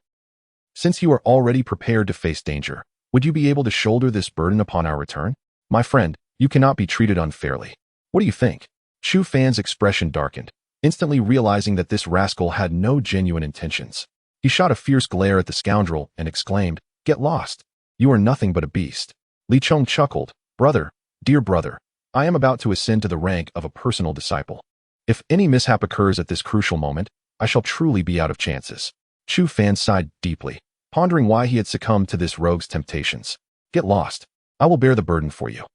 since you are already prepared to face danger, would you be able to shoulder this burden upon our return? My friend, you cannot be treated unfairly. What do you think? Chu Fan's expression darkened, instantly realizing that this rascal had no genuine intentions. He shot a fierce glare at the scoundrel and exclaimed, Get lost. You are nothing but a beast. Li Chong chuckled. Brother, dear brother, I am about to ascend to the rank of a personal disciple. If any mishap occurs at this crucial moment, I shall truly be out of chances. Chu Fan sighed deeply, pondering why he had succumbed to this rogue's temptations. Get lost. I will bear the burden for you.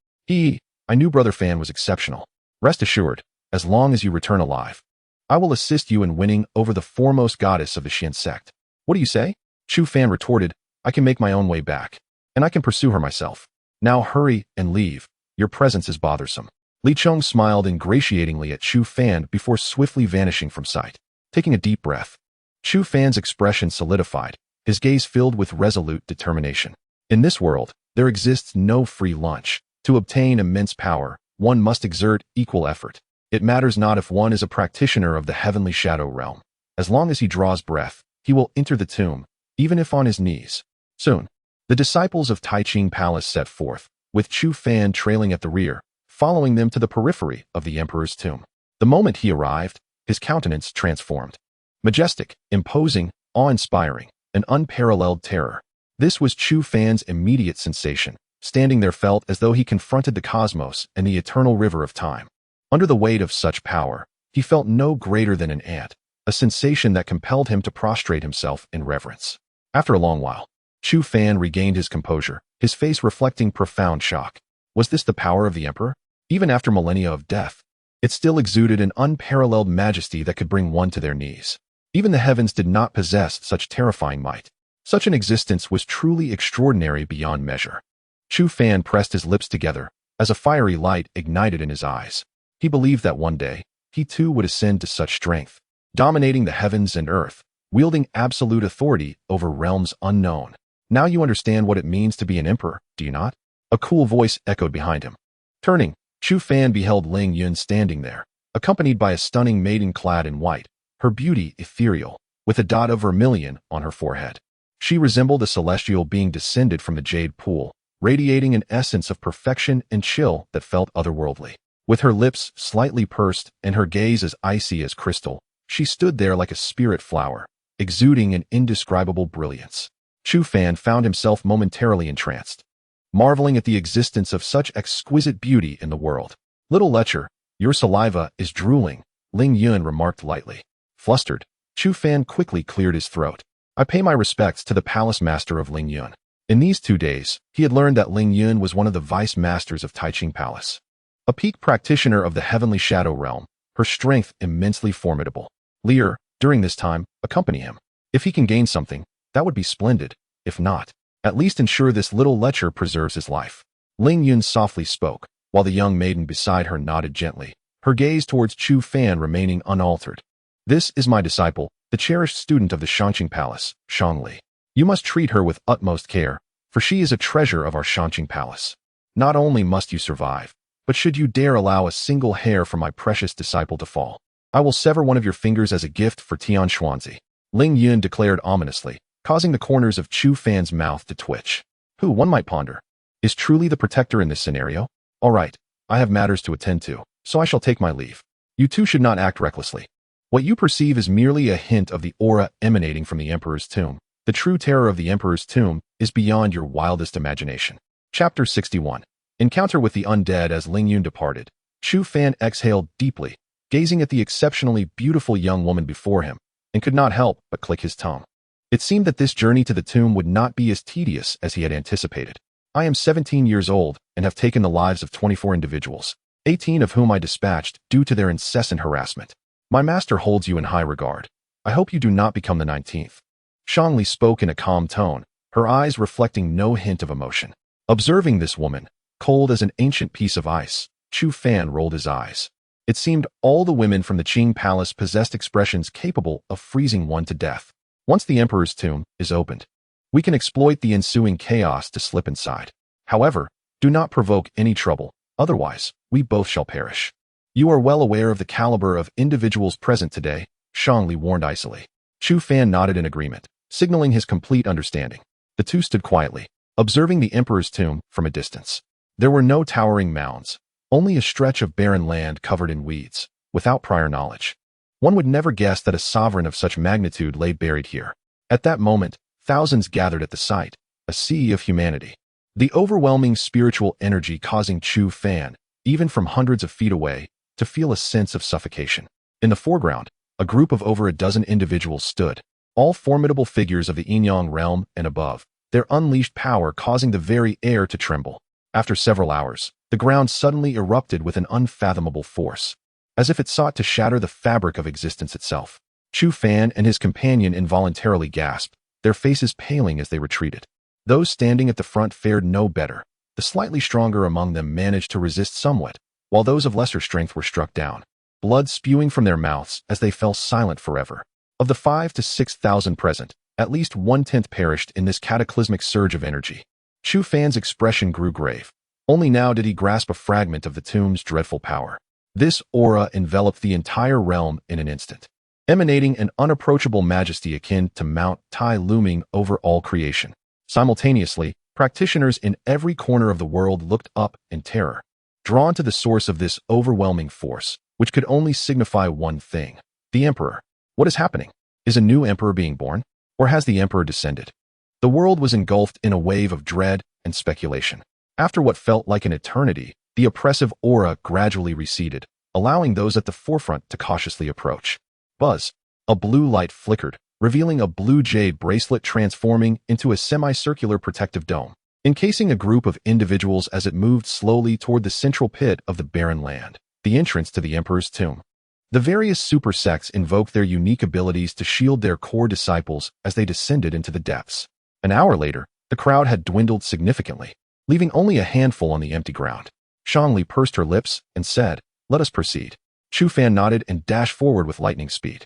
I knew Brother Fan was exceptional. Rest assured, as long as you return alive, I will assist you in winning over the foremost goddess of the Xian sect. What do you say? Chu Fan retorted, I can make my own way back, and I can pursue her myself. Now hurry and leave. Your presence is bothersome. Li Chong smiled ingratiatingly at Chu Fan before swiftly vanishing from sight. Taking a deep breath, Chu Fan's expression solidified, his gaze filled with resolute determination. In this world, there exists no free lunch. To obtain immense power, one must exert equal effort. It matters not if one is a practitioner of the heavenly shadow realm. As long as he draws breath, he will enter the tomb, even if on his knees. Soon, the disciples of Taiching Palace set forth, with Chu Fan trailing at the rear, following them to the periphery of the Emperor's tomb. The moment he arrived, his countenance transformed. Majestic, imposing, awe-inspiring, an unparalleled terror. This was Chu Fan's immediate sensation. Standing there felt as though he confronted the cosmos and the eternal river of time. Under the weight of such power, he felt no greater than an ant, a sensation that compelled him to prostrate himself in reverence. After a long while, Chu Fan regained his composure, his face reflecting profound shock. Was this the power of the Emperor? Even after millennia of death, it still exuded an unparalleled majesty that could bring one to their knees. Even the heavens did not possess such terrifying might. Such an existence was truly extraordinary beyond measure. Chu Fan pressed his lips together, as a fiery light ignited in his eyes. He believed that one day, he too would ascend to such strength, dominating the heavens and earth, wielding absolute authority over realms unknown. Now you understand what it means to be an emperor, do you not? A cool voice echoed behind him. Turning, Chu Fan beheld Ling Yun standing there, accompanied by a stunning maiden clad in white, her beauty ethereal, with a dot of vermilion on her forehead. She resembled a celestial being descended from the jade pool, radiating an essence of perfection and chill that felt otherworldly. With her lips slightly pursed and her gaze as icy as crystal, she stood there like a spirit flower, exuding an indescribable brilliance. Chu Fan found himself momentarily entranced, marveling at the existence of such exquisite beauty in the world. Little lecher, your saliva is drooling, Ling Yun remarked lightly. Flustered, Chu Fan quickly cleared his throat. I pay my respects to the palace master of Ling Yun. In these 2 days, he had learned that Ling Yun was one of the vice masters of Taiching Palace. A peak practitioner of the heavenly shadow realm, her strength immensely formidable. Lear, during this time, accompany him. If he can gain something, that would be splendid. If not, at least ensure this little lecher preserves his life. Ling Yun softly spoke, while the young maiden beside her nodded gently, her gaze towards Chu Fan remaining unaltered. This is my disciple, the cherished student of the Shanqing Palace, Shangli. You must treat her with utmost care, for she is a treasure of our Shanqing Palace. Not only must you survive, but should you dare allow a single hair from my precious disciple to fall, I will sever one of your fingers as a gift for Tian Xuanzi, Ling Yun declared ominously, causing the corners of Chu Fan's mouth to twitch. Who, one might ponder, is truly the protector in this scenario? All right, I have matters to attend to, so I shall take my leave. You two should not act recklessly. What you perceive is merely a hint of the aura emanating from the Emperor's tomb. The true terror of the Emperor's tomb is beyond your wildest imagination. Chapter 61. Encounter with the Undead. As Ling Yun departed, Chu Fan exhaled deeply, gazing at the exceptionally beautiful young woman before him, and could not help but click his tongue. It seemed that this journey to the tomb would not be as tedious as he had anticipated. I am 17 years old and have taken the lives of 24 individuals, 18 of whom I dispatched due to their incessant harassment. My master holds you in high regard. I hope you do not become the 19th. Shangli spoke in a calm tone, her eyes reflecting no hint of emotion. Observing this woman, cold as an ancient piece of ice, Chu Fan rolled his eyes. It seemed all the women from the Qing Palace possessed expressions capable of freezing one to death. Once the Emperor's tomb is opened, we can exploit the ensuing chaos to slip inside. However, do not provoke any trouble, otherwise, we both shall perish. You are well aware of the caliber of individuals present today, Shangli warned icily. Chu Fan nodded in agreement, signaling his complete understanding. The two stood quietly, observing the Emperor's tomb from a distance. There were no towering mounds, only a stretch of barren land covered in weeds, without prior knowledge. One would never guess that a sovereign of such magnitude lay buried here. At that moment, thousands gathered at the site, a sea of humanity. The overwhelming spiritual energy causing Chu Fan, even from hundreds of feet away, to feel a sense of suffocation. In the foreground, a group of over a dozen individuals stood, all formidable figures of the Yinyang realm and above, their unleashed power causing the very air to tremble. After several hours, the ground suddenly erupted with an unfathomable force, as if it sought to shatter the fabric of existence itself. Chu Fan and his companion involuntarily gasped, their faces paling as they retreated. Those standing at the front fared no better. The slightly stronger among them managed to resist somewhat, while those of lesser strength were struck down, blood spewing from their mouths as they fell silent forever. Of the 5,000 to 6,000 present, at least 1/10 perished in this cataclysmic surge of energy. Chu Fan's expression grew grave. Only now did he grasp a fragment of the tomb's dreadful power. This aura enveloped the entire realm in an instant, emanating an unapproachable majesty akin to Mount Tai looming over all creation. Simultaneously, practitioners in every corner of the world looked up in terror, drawn to the source of this overwhelming force, which could only signify one thing. The Emperor. What is happening? Is a new Emperor being born? Or has the Emperor descended? The world was engulfed in a wave of dread and speculation. After what felt like an eternity, the oppressive aura gradually receded, allowing those at the forefront to cautiously approach. Buzz. A blue light flickered, revealing a blue jade bracelet transforming into a semicircular protective dome, encasing a group of individuals as it moved slowly toward the central pit of the barren land, the entrance to the Emperor's tomb. The various super sects invoked their unique abilities to shield their core disciples as they descended into the depths. An hour later, the crowd had dwindled significantly, leaving only a handful on the empty ground. Shangli pursed her lips and said, "Let us proceed." Chu Fan nodded and dashed forward with lightning speed.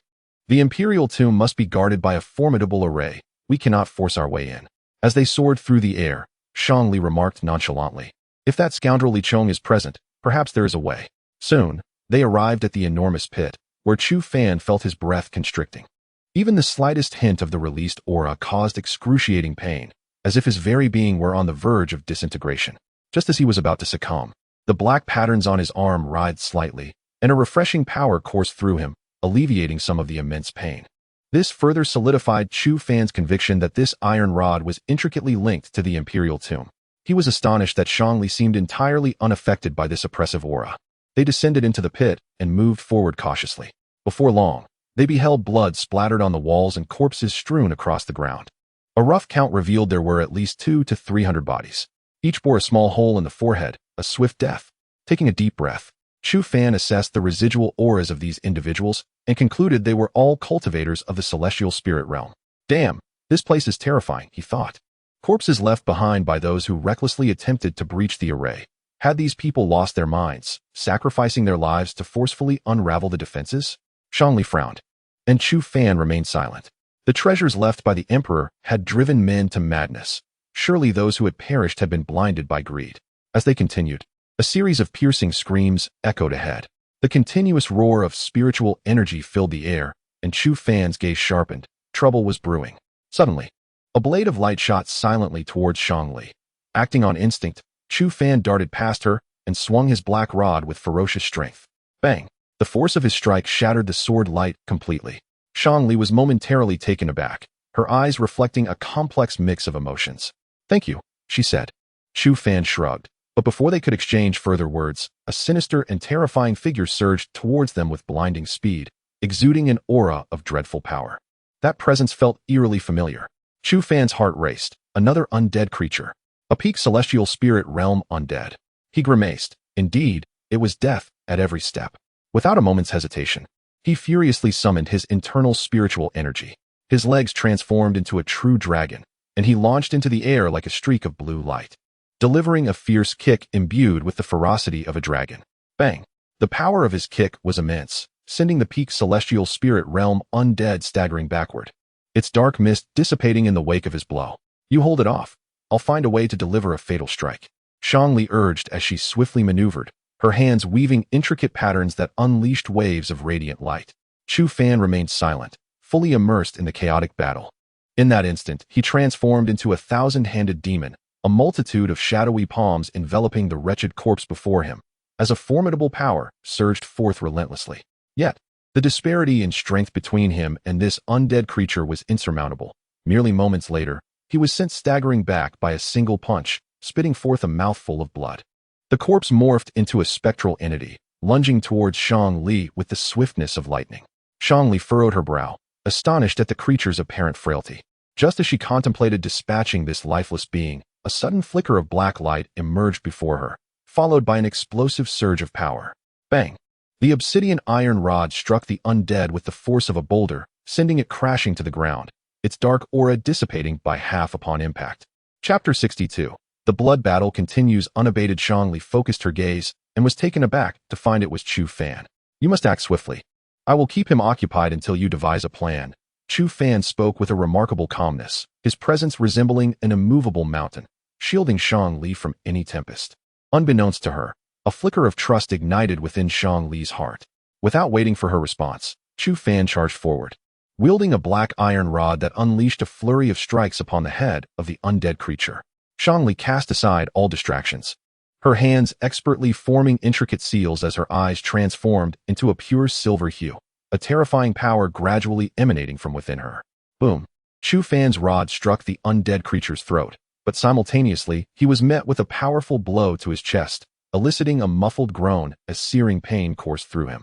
The Imperial tomb must be guarded by a formidable array. We cannot force our way in. As they soared through the air, Shangli remarked nonchalantly, "If that scoundrel Li Chong is present, perhaps there is a way." Soon, they arrived at the enormous pit, where Chu Fan felt his breath constricting. Even the slightest hint of the released aura caused excruciating pain, as if his very being were on the verge of disintegration. Just as he was about to succumb, the black patterns on his arm writhed slightly, and a refreshing power coursed through him, alleviating some of the immense pain. This further solidified Chu Fan's conviction that this iron rod was intricately linked to the Imperial tomb. He was astonished that Shangli seemed entirely unaffected by this oppressive aura. They descended into the pit and moved forward cautiously. Before long, they beheld blood splattered on the walls and corpses strewn across the ground. A rough count revealed there were at least 200 to 300 bodies. Each bore a small hole in the forehead, a swift death. Taking a deep breath, Chu Fan assessed the residual auras of these individuals and concluded they were all cultivators of the celestial spirit realm. Damn, this place is terrifying, he thought. Corpses left behind by those who recklessly attempted to breach the array. Had these people lost their minds, sacrificing their lives to forcefully unravel the defenses? Shangli frowned, and Chu Fan remained silent. The treasures left by the emperor had driven men to madness. Surely those who had perished had been blinded by greed. As they continued, a series of piercing screams echoed ahead. The continuous roar of spiritual energy filled the air, and Chu Fan's gaze sharpened. Trouble was brewing. Suddenly, a blade of light shot silently towards Shangli. Acting on instinct, Chu Fan darted past her and swung his black rod with ferocious strength. Bang! The force of his strike shattered the sword light completely. Shangli was momentarily taken aback, her eyes reflecting a complex mix of emotions. "Thank you," she said. Chu Fan shrugged, but before they could exchange further words, a sinister and terrifying figure surged towards them with blinding speed, exuding an aura of dreadful power. That presence felt eerily familiar. Chu Fan's heart raced. Another undead creature. A peak celestial spirit realm undead. He grimaced. Indeed, it was death at every step. Without a moment's hesitation, he furiously summoned his internal spiritual energy. His legs transformed into a true dragon, and he launched into the air like a streak of blue light, delivering a fierce kick imbued with the ferocity of a dragon. Bang! The power of his kick was immense, sending the peak celestial spirit realm undead staggering backward, its dark mist dissipating in the wake of his blow. "You hold it off. I'll find a way to deliver a fatal strike," Shangli urged as she swiftly maneuvered, her hands weaving intricate patterns that unleashed waves of radiant light. Chu Fan remained silent, fully immersed in the chaotic battle. In that instant, he transformed into a 1,000-handed demon, a multitude of shadowy palms enveloping the wretched corpse before him, as a formidable power surged forth relentlessly. Yet, the disparity in strength between him and this undead creature was insurmountable. Merely moments later, he was sent staggering back by a single punch, spitting forth a mouthful of blood. The corpse morphed into a spectral entity, lunging towards Shangli with the swiftness of lightning. Shangli furrowed her brow, astonished at the creature's apparent frailty. Just as she contemplated dispatching this lifeless being, a sudden flicker of black light emerged before her, followed by an explosive surge of power. Bang! The obsidian iron rod struck the undead with the force of a boulder, sending it crashing to the ground, its dark aura dissipating by half upon impact. Chapter 62. The blood battle continues unabated. Shangli focused her gaze and was taken aback to find it was Chu Fan. "You must act swiftly. I will keep him occupied until you devise a plan." Chu Fan spoke with a remarkable calmness, his presence resembling an immovable mountain, shielding Shangli from any tempest. Unbeknownst to her, a flicker of trust ignited within Shangli's heart. Without waiting for her response, Chu Fan charged forward, wielding a black iron rod that unleashed a flurry of strikes upon the head of the undead creature. Shangli cast aside all distractions, her hands expertly forming intricate seals as her eyes transformed into a pure silver hue, a terrifying power gradually emanating from within her. Boom! Chu Fan's rod struck the undead creature's throat, but simultaneously he was met with a powerful blow to his chest, eliciting a muffled groan as searing pain coursed through him.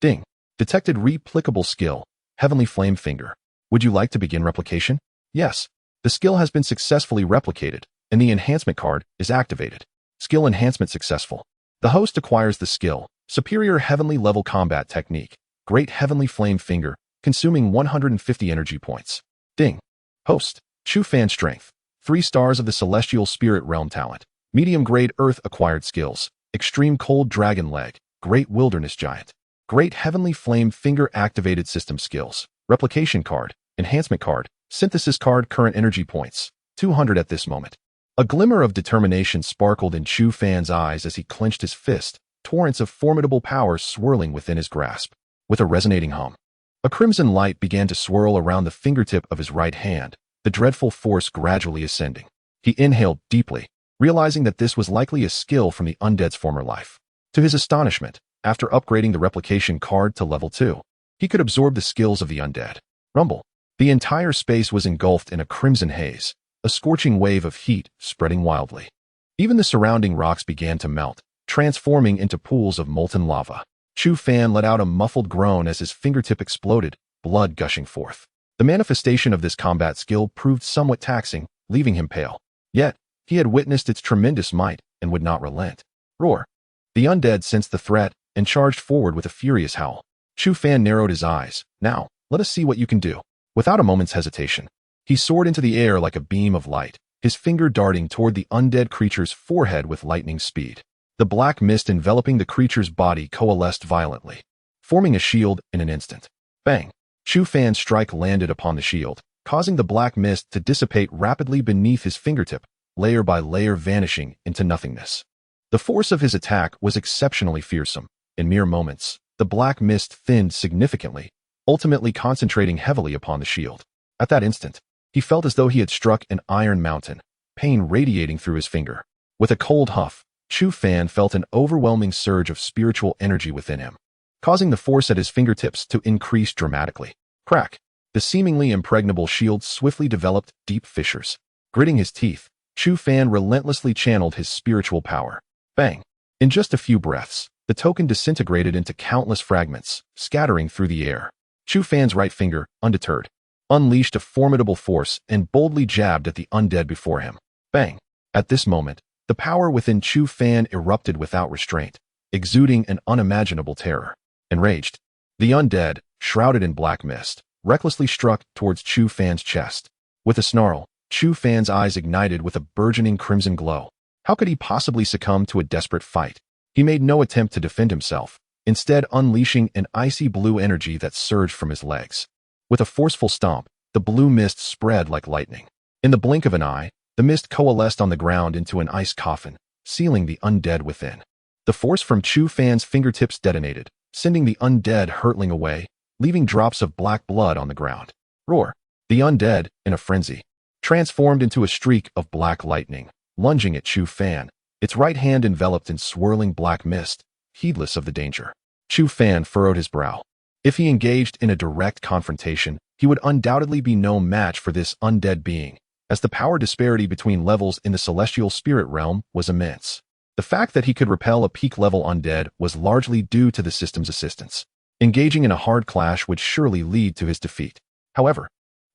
Ding! Detected replicable skill, Heavenly Flame Finger. Would you like to begin replication? Yes. The skill has been successfully replicated, and the enhancement card is activated. Skill enhancement successful. The host acquires the skill, Superior Heavenly Level Combat Technique, Great Heavenly Flame Finger, consuming 150 energy points. Ding. Host, Chu Fan Strength. 3 stars of the Celestial Spirit Realm Talent. Medium Grade Earth Acquired Skills. Extreme Cold Dragon Leg, Great Wilderness Giant. Great Heavenly Flame Finger Activated System Skills. Replication card, enhancement card, synthesis card, current energy points, 200 at this moment. A glimmer of determination sparkled in Chu Fan's eyes as he clenched his fist, torrents of formidable power swirling within his grasp. With a resonating hum, a crimson light began to swirl around the fingertip of his right hand, the dreadful force gradually ascending. He inhaled deeply, realizing that this was likely a skill from the undead's former life. To his astonishment, after upgrading the replication card to level 2, he could absorb the skills of the undead. Rumble. The entire space was engulfed in a crimson haze, a scorching wave of heat spreading wildly. Even the surrounding rocks began to melt, transforming into pools of molten lava. Chu Fan let out a muffled groan as his fingertip exploded, blood gushing forth. The manifestation of this combat skill proved somewhat taxing, leaving him pale. Yet, he had witnessed its tremendous might and would not relent. Roar. The undead sensed the threat and charged forward with a furious howl. Chu Fan narrowed his eyes. Now, let us see what you can do. Without a moment's hesitation, he soared into the air like a beam of light, his finger darting toward the undead creature's forehead with lightning speed. The black mist enveloping the creature's body coalesced violently, forming a shield in an instant. Bang! Chu Fan's strike landed upon the shield, causing the black mist to dissipate rapidly beneath his fingertip, layer by layer vanishing into nothingness. The force of his attack was exceptionally fearsome. In mere moments, the black mist thinned significantly, ultimately concentrating heavily upon the shield. At that instant, he felt as though he had struck an iron mountain, pain radiating through his finger. With a cold huff, Chu Fan felt an overwhelming surge of spiritual energy within him, causing the force at his fingertips to increase dramatically. Crack! The seemingly impregnable shield swiftly developed deep fissures. Gritting his teeth, Chu Fan relentlessly channeled his spiritual power. Bang! In just a few breaths, the token disintegrated into countless fragments, scattering through the air. Chu Fan's right finger, undeterred, unleashed a formidable force and boldly jabbed at the undead before him. Bang! At this moment, the power within Chu Fan erupted without restraint, exuding an unimaginable terror. Enraged, the undead, shrouded in black mist, recklessly struck towards Chu Fan's chest. With a snarl, Chu Fan's eyes ignited with a burgeoning crimson glow. How could he possibly succumb to a desperate fight? He made no attempt to defend himself, instead unleashing an icy blue energy that surged from his legs. With a forceful stomp, the blue mist spread like lightning. In the blink of an eye, the mist coalesced on the ground into an ice coffin, sealing the undead within. The force from Chu Fan's fingertips detonated, sending the undead hurtling away, leaving drops of black blood on the ground. Roar! The undead, in a frenzy, transformed into a streak of black lightning, lunging at Chu Fan, its right hand enveloped in swirling black mist, heedless of the danger. Chu Fan furrowed his brow. If he engaged in a direct confrontation, he would undoubtedly be no match for this undead being, as the power disparity between levels in the celestial spirit realm was immense. The fact that he could repel a peak-level undead was largely due to the system's assistance. Engaging in a hard clash would surely lead to his defeat. However,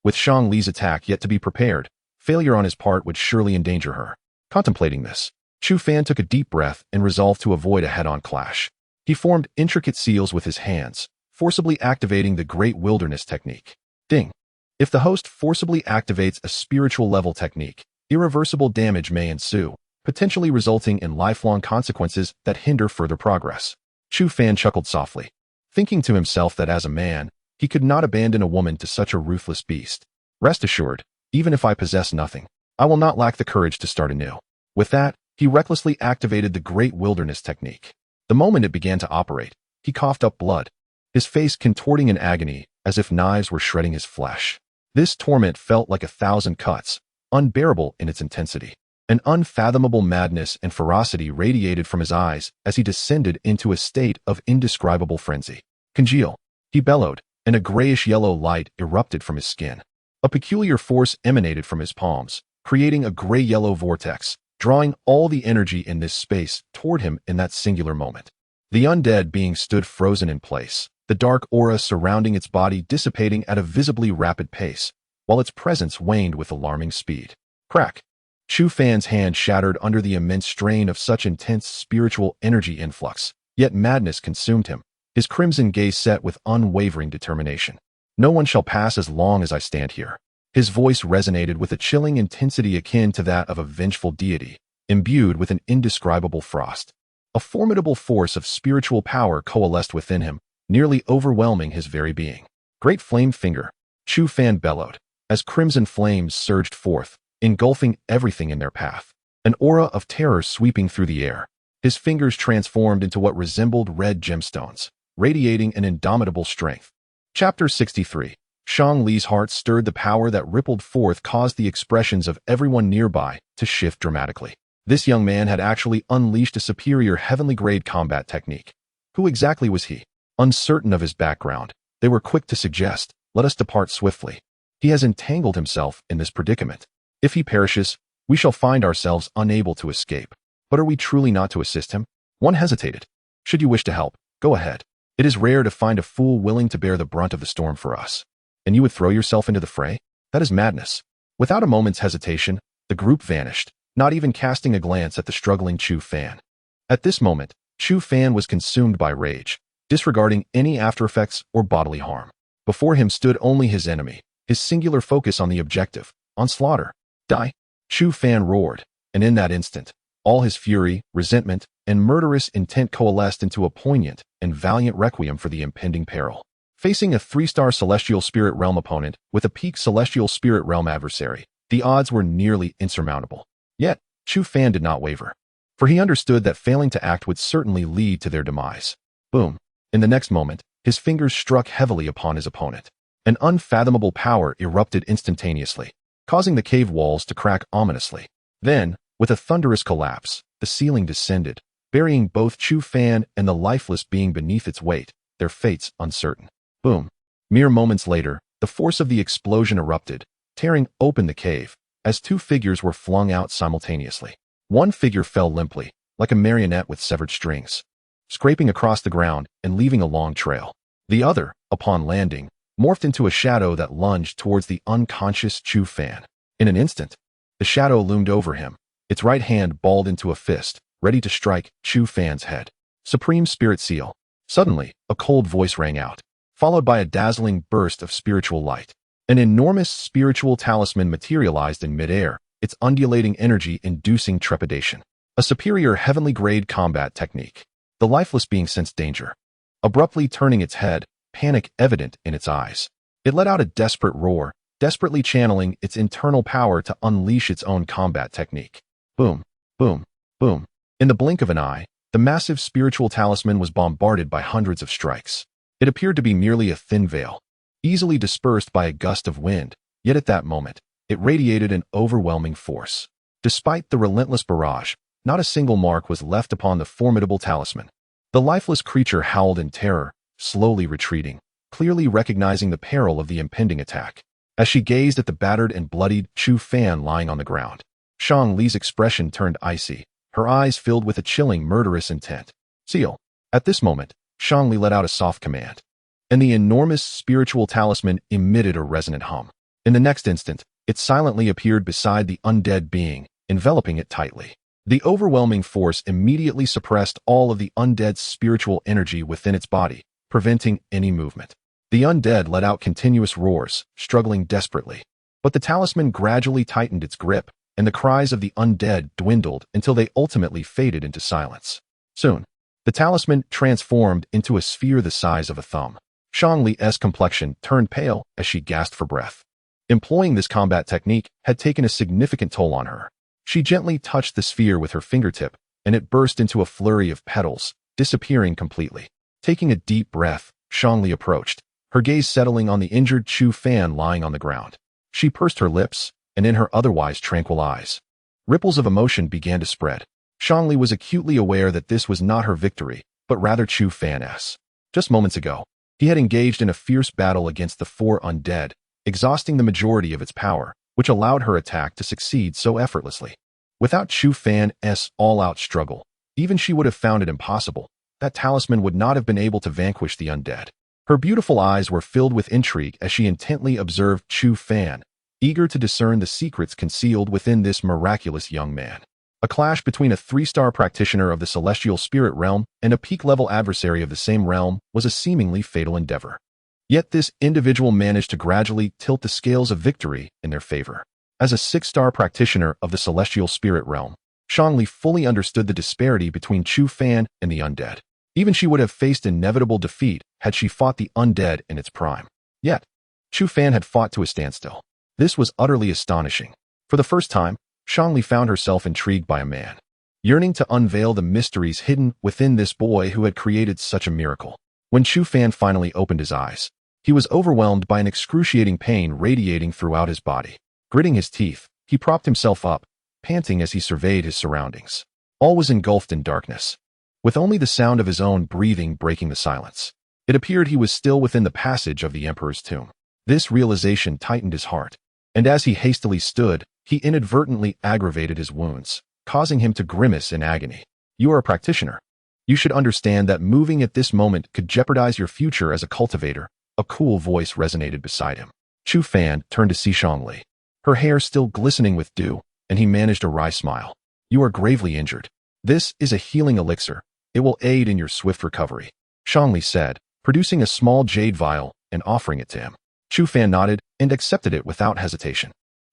with Shang Li's attack yet to be prepared, failure on his part would surely endanger her. Contemplating this, Chu Fan took a deep breath and resolved to avoid a head-on clash. He formed intricate seals with his hands, forcibly activating the Great Wilderness technique. Ding! If the host forcibly activates a spiritual level technique, irreversible damage may ensue, potentially resulting in lifelong consequences that hinder further progress. Chu Fan chuckled softly, thinking to himself that as a man, he could not abandon a woman to such a ruthless beast. Rest assured, even if I possess nothing, I will not lack the courage to start anew. With that, he recklessly activated the Great Wilderness technique. The moment it began to operate, he coughed up blood, his face contorting in agony as if knives were shredding his flesh. This torment felt like 1,000 cuts, unbearable in its intensity. An unfathomable madness and ferocity radiated from his eyes as he descended into a state of indescribable frenzy. Congeal, he bellowed, and a grayish-yellow light erupted from his skin. A peculiar force emanated from his palms, creating a gray-yellow vortex, drawing all the energy in this space toward him in that singular moment. The undead being stood frozen in place, the dark aura surrounding its body dissipating at a visibly rapid pace, while its presence waned with alarming speed. Crack! Chu Fan's hand shattered under the immense strain of such intense spiritual energy influx, yet madness consumed him, his crimson gaze set with unwavering determination. No one shall pass as long as I stand here. His voice resonated with a chilling intensity akin to that of a vengeful deity, imbued with an indescribable frost. A formidable force of spiritual power coalesced within him, nearly overwhelming his very being. Great flame finger, Chu Fan bellowed, as crimson flames surged forth, engulfing everything in their path. An aura of terror sweeping through the air. His fingers transformed into what resembled red gemstones, radiating an indomitable strength. Chapter 63. Shang Li's heart stirred. The power that rippled forth caused the expressions of everyone nearby to shift dramatically. This young man had actually unleashed a superior heavenly-grade combat technique. Who exactly was he? Uncertain of his background, they were quick to suggest, "Let us depart swiftly. He has entangled himself in this predicament. If he perishes, we shall find ourselves unable to escape. But are we truly not to assist him?" One hesitated. "Should you wish to help, go ahead. It is rare to find a fool willing to bear the brunt of the storm for us. And you would throw yourself into the fray? That is madness." Without a moment's hesitation, the group vanished, not even casting a glance at the struggling Chu Fan. At this moment, Chu Fan was consumed by rage, disregarding any aftereffects or bodily harm. Before him stood only his enemy, his singular focus on the objective, on slaughter. "Die!" Chu Fan roared, and in that instant, all his fury, resentment, and murderous intent coalesced into a poignant and valiant requiem for the impending peril. Facing a 3-star Celestial Spirit Realm opponent with a peak Celestial Spirit Realm adversary, the odds were nearly insurmountable. Yet, Chu Fan did not waver, for he understood that failing to act would certainly lead to their demise. Boom. In the next moment, his fingers struck heavily upon his opponent. An unfathomable power erupted instantaneously, causing the cave walls to crack ominously. Then, with a thunderous collapse, the ceiling descended, burying both Chu Fan and the lifeless being beneath its weight, their fates uncertain. Boom. Mere moments later, the force of the explosion erupted, tearing open the cave, as two figures were flung out simultaneously. One figure fell limply, like a marionette with severed strings, scraping across the ground and leaving a long trail. The other, upon landing, morphed into a shadow that lunged towards the unconscious Chu Fan. In an instant, the shadow loomed over him, its right hand balled into a fist, ready to strike Chu Fan's head. Supreme Spirit Seal. Suddenly, a cold voice rang out, followed by a dazzling burst of spiritual light. An enormous spiritual talisman materialized in midair, its undulating energy inducing trepidation. A superior heavenly-grade combat technique. The lifeless being sensed danger. Abruptly turning its head, panic evident in its eyes. It let out a desperate roar, desperately channeling its internal power to unleash its own combat technique. Boom, boom, boom. In the blink of an eye, the massive spiritual talisman was bombarded by hundreds of strikes. It appeared to be merely a thin veil, easily dispersed by a gust of wind, yet at that moment, it radiated an overwhelming force. Despite the relentless barrage, not a single mark was left upon the formidable talisman. The lifeless creature howled in terror, slowly retreating, clearly recognizing the peril of the impending attack. As she gazed at the battered and bloodied Chu Fan lying on the ground, Shang Li's expression turned icy, her eyes filled with a chilling, murderous intent. "Seal." At this moment, Shang Li let out a soft command, and the enormous spiritual talisman emitted a resonant hum. In the next instant, it silently appeared beside the undead being, enveloping it tightly. The overwhelming force immediately suppressed all of the undead's spiritual energy within its body, preventing any movement. The undead let out continuous roars, struggling desperately. But the talisman gradually tightened its grip, and the cries of the undead dwindled until they ultimately faded into silence. Soon, the talisman transformed into a sphere the size of a thumb. Shang Li's complexion turned pale as she gasped for breath. Employing this combat technique had taken a significant toll on her. She gently touched the sphere with her fingertip, and it burst into a flurry of petals, disappearing completely. Taking a deep breath, Shang Li approached, her gaze settling on the injured Chu Fan lying on the ground. She pursed her lips, and in her otherwise tranquil eyes, ripples of emotion began to spread. Shang Li was acutely aware that this was not her victory, but rather Chu Fan's. Just moments ago, he had engaged in a fierce battle against the 4 undead, exhausting the majority of its power, which allowed her attack to succeed so effortlessly. Without Chu Fan's all-out struggle, even she would have found it impossible. That talisman would not have been able to vanquish the undead. Her beautiful eyes were filled with intrigue as she intently observed Chu Fan, eager to discern the secrets concealed within this miraculous young man. A clash between a 3-star practitioner of the Celestial Spirit Realm and a peak-level adversary of the same realm was a seemingly fatal endeavor. Yet this individual managed to gradually tilt the scales of victory in their favor. As a 6-star practitioner of the Celestial Spirit Realm, Shang Li fully understood the disparity between Chu Fan and the undead. Even she would have faced inevitable defeat had she fought the undead in its prime. Yet, Chu Fan had fought to a standstill. This was utterly astonishing. For the first time, Shangli found herself intrigued by a man, yearning to unveil the mysteries hidden within this boy who had created such a miracle. When Chu Fan finally opened his eyes, he was overwhelmed by an excruciating pain radiating throughout his body. Gritting his teeth, he propped himself up, panting as he surveyed his surroundings. All was engulfed in darkness, with only the sound of his own breathing breaking the silence. It appeared he was still within the passage of the Emperor's tomb. This realization tightened his heart, and as he hastily stood, he inadvertently aggravated his wounds, causing him to grimace in agony. You are a practitioner. You should understand that moving at this moment could jeopardize your future as a cultivator. A cool voice resonated beside him. Chu Fan turned to see Shangli, her hair still glistening with dew, and he managed a wry smile. You are gravely injured. This is a healing elixir. It will aid in your swift recovery, Shangli said, producing a small jade vial and offering it to him. Chu Fan nodded and accepted it without hesitation.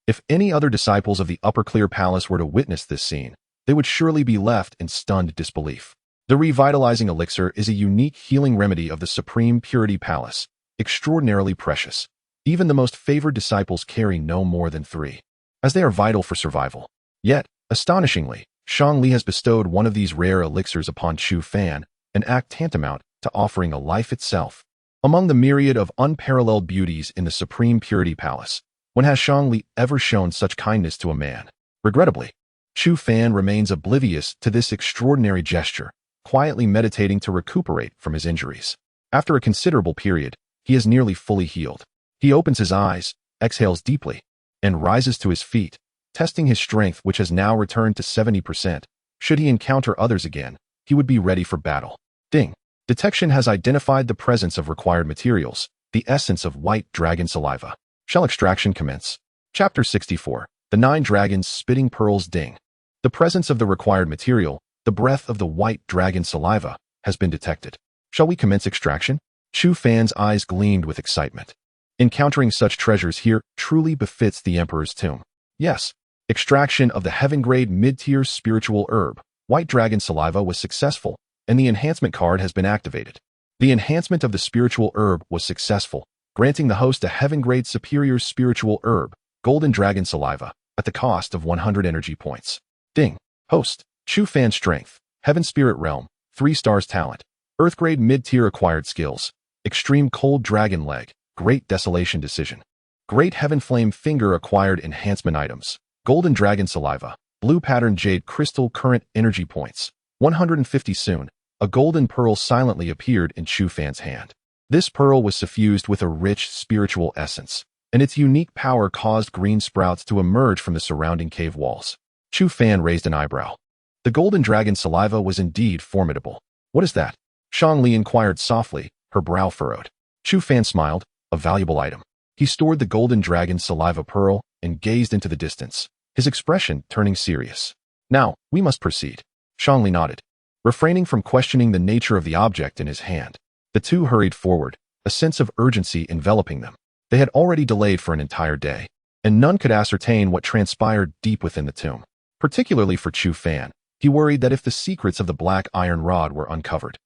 If any other disciples of the Upper Clear Palace were to witness this scene, they would surely be left in stunned disbelief. The revitalizing elixir is a unique healing remedy of the Supreme Purity Palace, extraordinarily precious. Even the most favored disciples carry no more than 3, as they are vital for survival. Yet, astonishingly, Shangli has bestowed one of these rare elixirs upon Chu Fan, an act tantamount to offering a life itself. Among the myriad of unparalleled beauties in the Supreme Purity Palace, when has Shangli ever shown such kindness to a man? Regrettably, Chu Fan remains oblivious to this extraordinary gesture, quietly meditating to recuperate from his injuries. After a considerable period, he is nearly fully healed. He opens his eyes, exhales deeply, and rises to his feet, testing his strength, which has now returned to 70%. Should he encounter others again, he would be ready for battle. Ding. Detection has identified the presence of required materials, the essence of white dragon saliva. Shall extraction commence? Chapter 64. The 9 Dragons Spitting Pearls. Ding. The presence of the required material, the breath of the white dragon saliva, has been detected. Shall we commence extraction? Chu Fan's eyes gleamed with excitement. Encountering such treasures here truly befits the Emperor's tomb. Yes, extraction of the heaven-grade mid-tier spiritual herb, white dragon saliva, was successful, and the enhancement card has been activated. The enhancement of the spiritual herb was successful, granting the host a heaven-grade superior spiritual herb, golden dragon saliva, at the cost of 100 energy points. Ding. Host. Chu Fan strength, heaven spirit realm, 3 stars talent, earth-grade mid-tier acquired skills, extreme cold dragon leg, great desolation decision, great heaven flame finger acquired enhancement items, golden dragon saliva, blue pattern jade crystal current energy points, 150 soon. A golden pearl silently appeared in Chu Fan's hand. This pearl was suffused with a rich spiritual essence, and its unique power caused green sprouts to emerge from the surrounding cave walls. Chu Fan raised an eyebrow. The golden dragon saliva was indeed formidable. What is that? Shangli inquired softly, her brow furrowed. Chu Fan smiled. A valuable item. He stored the golden dragon saliva pearl and gazed into the distance, his expression turning serious. Now, we must proceed. Shangli nodded. Refraining from questioning the nature of the object in his hand, the two hurried forward, a sense of urgency enveloping them. They had already delayed for an entire day, and none could ascertain what transpired deep within the tomb. Particularly for Chu Fan, he worried that if the secrets of the black iron rod were uncovered,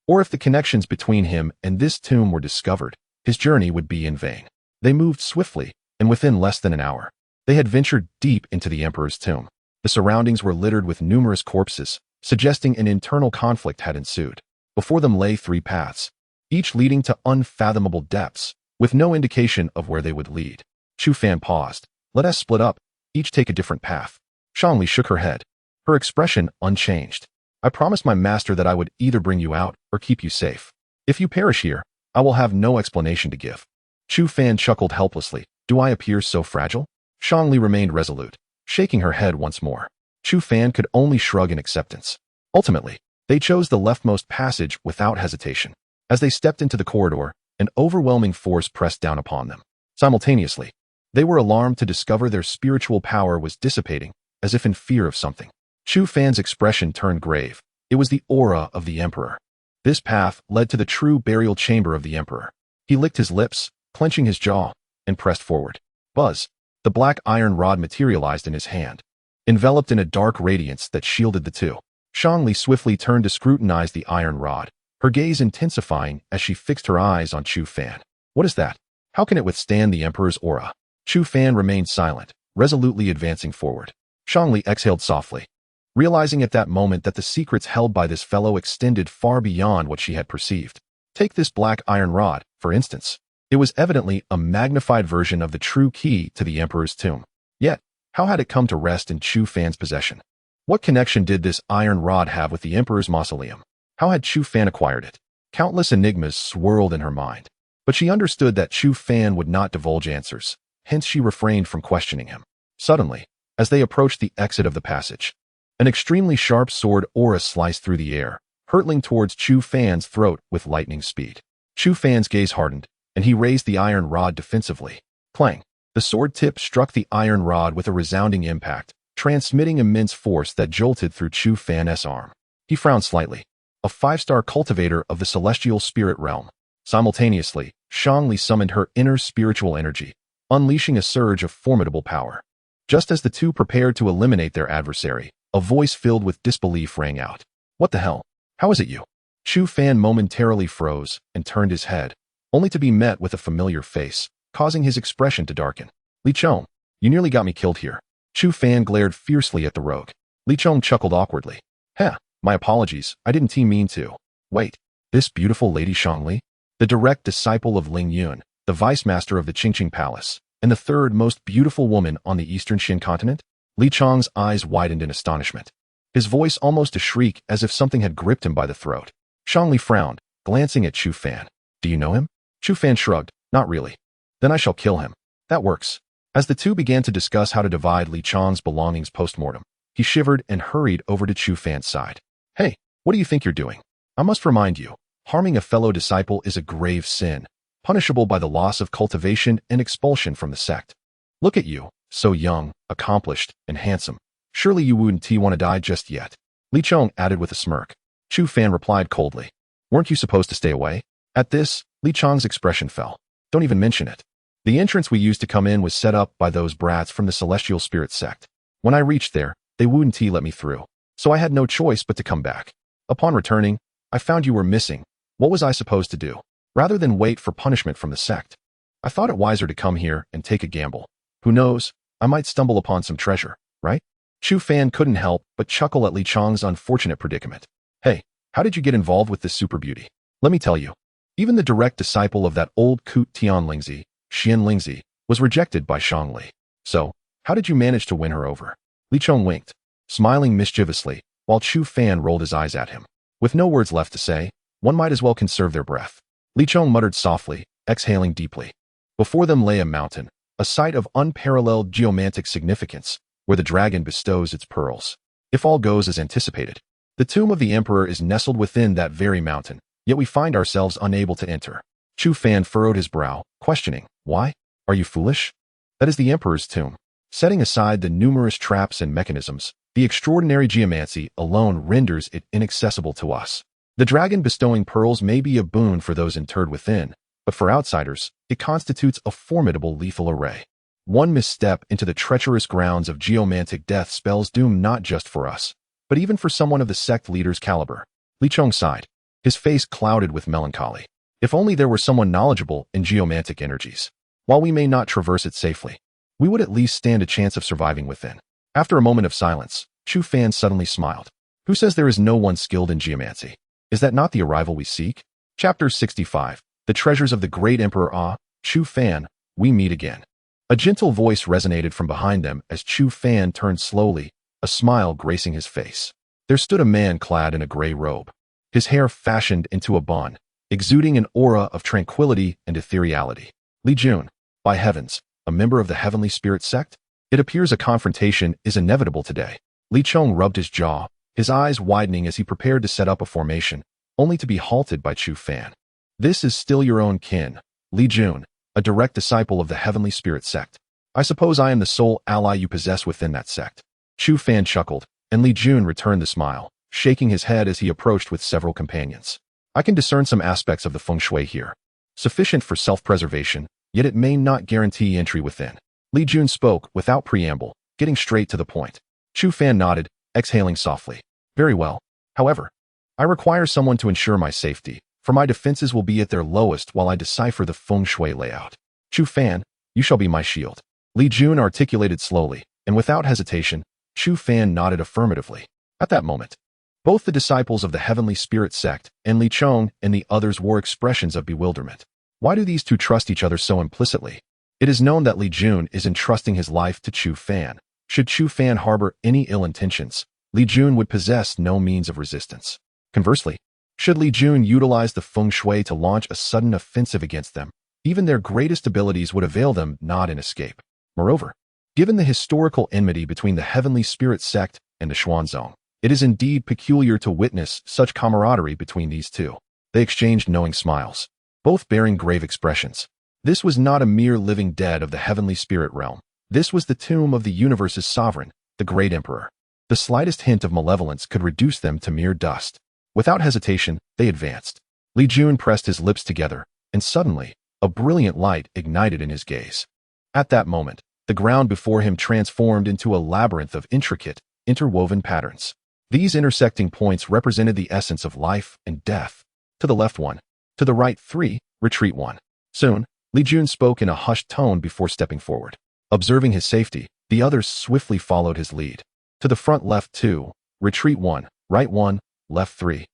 or if the connections between him and this tomb were discovered, his journey would be in vain. They moved swiftly, and within less than an hour, they had ventured deep into the Emperor's tomb. The surroundings were littered with numerous corpses, suggesting an internal conflict had ensued. Before them lay 3 paths, each leading to unfathomable depths, with no indication of where they would lead. Chu Fan paused. Let us split up, each take a different path. Shangli shook her head, her expression unchanged. I promised my master that I would either bring you out or keep you safe. If you perish here, I will have no explanation to give. Chu Fan chuckled helplessly. Do I appear so fragile? Shangli remained resolute, shaking her head once more. Chu Fan could only shrug in acceptance. Ultimately, they chose the leftmost passage without hesitation. As they stepped into the corridor, an overwhelming force pressed down upon them. Simultaneously, they were alarmed to discover their spiritual power was dissipating, as if in fear of something. Chu Fan's expression turned grave. It was the aura of the Emperor. This path led to the true burial chamber of the Emperor. He licked his lips, clenching his jaw, and pressed forward. Buzz! The black iron rod materialized in his hand, enveloped in a dark radiance that shielded the two. Shangli swiftly turned to scrutinize the iron rod, her gaze intensifying as she fixed her eyes on Chu Fan. What is that? How can it withstand the Emperor's aura? Chu Fan remained silent, resolutely advancing forward. Shangli exhaled softly, realizing at that moment that the secrets held by this fellow extended far beyond what she had perceived. Take this black iron rod, for instance. It was evidently a magnified version of the true key to the Emperor's tomb. Yet, how had it come to rest in Chu Fan's possession? What connection did this iron rod have with the Emperor's mausoleum? How had Chu Fan acquired it? Countless enigmas swirled in her mind. But she understood that Chu Fan would not divulge answers, hence she refrained from questioning him. Suddenly, as they approached the exit of the passage, an extremely sharp sword aura sliced through the air, hurtling towards Chu Fan's throat with lightning speed. Chu Fan's gaze hardened, and he raised the iron rod defensively. Clang! The sword tip struck the iron rod with a resounding impact, transmitting immense force that jolted through Chu Fan's arm. He frowned slightly. A 5-star cultivator of the celestial spirit realm. Simultaneously, Shangli summoned her inner spiritual energy, unleashing a surge of formidable power. Just as the two prepared to eliminate their adversary, a voice filled with disbelief rang out. What the hell? How is it you? Chu Fan momentarily froze and turned his head, only to be met with a familiar face, causing his expression to darken. Li Chong, you nearly got me killed here. Chu Fan glared fiercely at the rogue. Li Chong chuckled awkwardly. Heh, my apologies, I didn't mean to. Wait, this beautiful Lady Shangli? The direct disciple of Ling Yun, the vice master of the Qingqing Palace, and the third most beautiful woman on the eastern Xin continent? Li Chong's eyes widened in astonishment, his voice almost a shriek as if something had gripped him by the throat. Shangli frowned, glancing at Chu Fan. Do you know him? Chu Fan shrugged. Not really. Then I shall kill him. That works. As the two began to discuss how to divide Li Chong's belongings post-mortem, he shivered and hurried over to Chu Fan's side. Hey, what do you think you're doing? I must remind you, harming a fellow disciple is a grave sin, punishable by the loss of cultivation and expulsion from the sect. Look at you, so young, accomplished, and handsome. Surely you wouldn't want to die just yet. Li Chong added with a smirk. Chu Fan replied coldly. Weren't you supposed to stay away? At this, Li Chong's expression fell. Don't even mention it. The entrance we used to come in was set up by those brats from the Celestial Spirit sect. When I reached there, they wouldn't let me through, so I had no choice but to come back. Upon returning, I found you were missing. What was I supposed to do? Rather than wait for punishment from the sect, I thought it wiser to come here and take a gamble. Who knows, I might stumble upon some treasure, right? Chu Fan couldn't help but chuckle at Li Chong's unfortunate predicament. Hey, how did you get involved with this super beauty? Let me tell you. Even the direct disciple of that old coot Tian Lingzi, Xian Lingzi, was rejected by Shangli. So, how did you manage to win her over? Li Chong winked, smiling mischievously, while Chu Fan rolled his eyes at him. With no words left to say, one might as well conserve their breath. Li Chong muttered softly, exhaling deeply. Before them lay a mountain, a site of unparalleled geomantic significance, where the dragon bestows its pearls. If all goes as anticipated, the tomb of the Emperor is nestled within that very mountain, yet we find ourselves unable to enter. Chu Fan furrowed his brow, questioning, why? Are you foolish? That is the Emperor's tomb. Setting aside the numerous traps and mechanisms, the extraordinary geomancy alone renders it inaccessible to us. The dragon bestowing pearls may be a boon for those interred within, but for outsiders, it constitutes a formidable lethal array. One misstep into the treacherous grounds of geomantic death spells doom not just for us, but even for someone of the sect leader's caliber. Li Chong sighed, his face clouded with melancholy. If only there were someone knowledgeable in geomantic energies. While we may not traverse it safely, we would at least stand a chance of surviving within. After a moment of silence, Chu Fan suddenly smiled. Who says there is no one skilled in geomancy? Is that not the arrival we seek? Chapter 65. The Treasures of the Great Emperor Chu Fan, we meet again. A gentle voice resonated from behind them as Chu Fan turned slowly, a smile gracing his face. There stood a man clad in a gray robe, his hair fashioned into a bun, exuding an aura of tranquility and ethereality. Li Jun, by heavens, a member of the Heavenly Spirit sect? It appears a confrontation is inevitable today. Li Chong rubbed his jaw, his eyes widening as he prepared to set up a formation, only to be halted by Chu Fan. This is still your own kin, Li Jun, a direct disciple of the Heavenly Spirit sect. I suppose I am the sole ally you possess within that sect. Chu Fan chuckled, and Li Jun returned the smile, shaking his head as he approached with several companions. I can discern some aspects of the feng shui here, sufficient for self-preservation, yet it may not guarantee entry within. Li Jun spoke without preamble, getting straight to the point. Chu Fan nodded, exhaling softly. Very well. However, I require someone to ensure my safety, for my defenses will be at their lowest while I decipher the feng shui layout. Chu Fan, you shall be my shield. Li Jun articulated slowly, and without hesitation, Chu Fan nodded affirmatively. At that moment, both the disciples of the Heavenly Spirit sect and Li Chong and the others wore expressions of bewilderment. Why do these two trust each other so implicitly? It is known that Li Jun is entrusting his life to Chu Fan. Should Chu Fan harbor any ill intentions, Li Jun would possess no means of resistance. Conversely, should Li Jun utilize the feng shui to launch a sudden offensive against them, even their greatest abilities would avail them not an escape. Moreover, given the historical enmity between the Heavenly Spirit sect and the Xuanzong, it is indeed peculiar to witness such camaraderie between these two. They exchanged knowing smiles, both bearing grave expressions. This was not a mere living dead of the Heavenly Spirit realm. This was the tomb of the universe's sovereign, the great emperor. The slightest hint of malevolence could reduce them to mere dust. Without hesitation, they advanced. Li Jun pressed his lips together, and suddenly, a brilliant light ignited in his gaze. At that moment, the ground before him transformed into a labyrinth of intricate, interwoven patterns. These intersecting points represented the essence of life and death. To the left 1, to the right 3, retreat 1. Soon, Li Jun spoke in a hushed tone before stepping forward. Observing his safety, the others swiftly followed his lead. To the front left 2, retreat 1, right 1, left 3.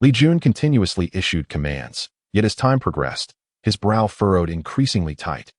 Li Jun continuously issued commands, yet as time progressed, his brow furrowed increasingly tight.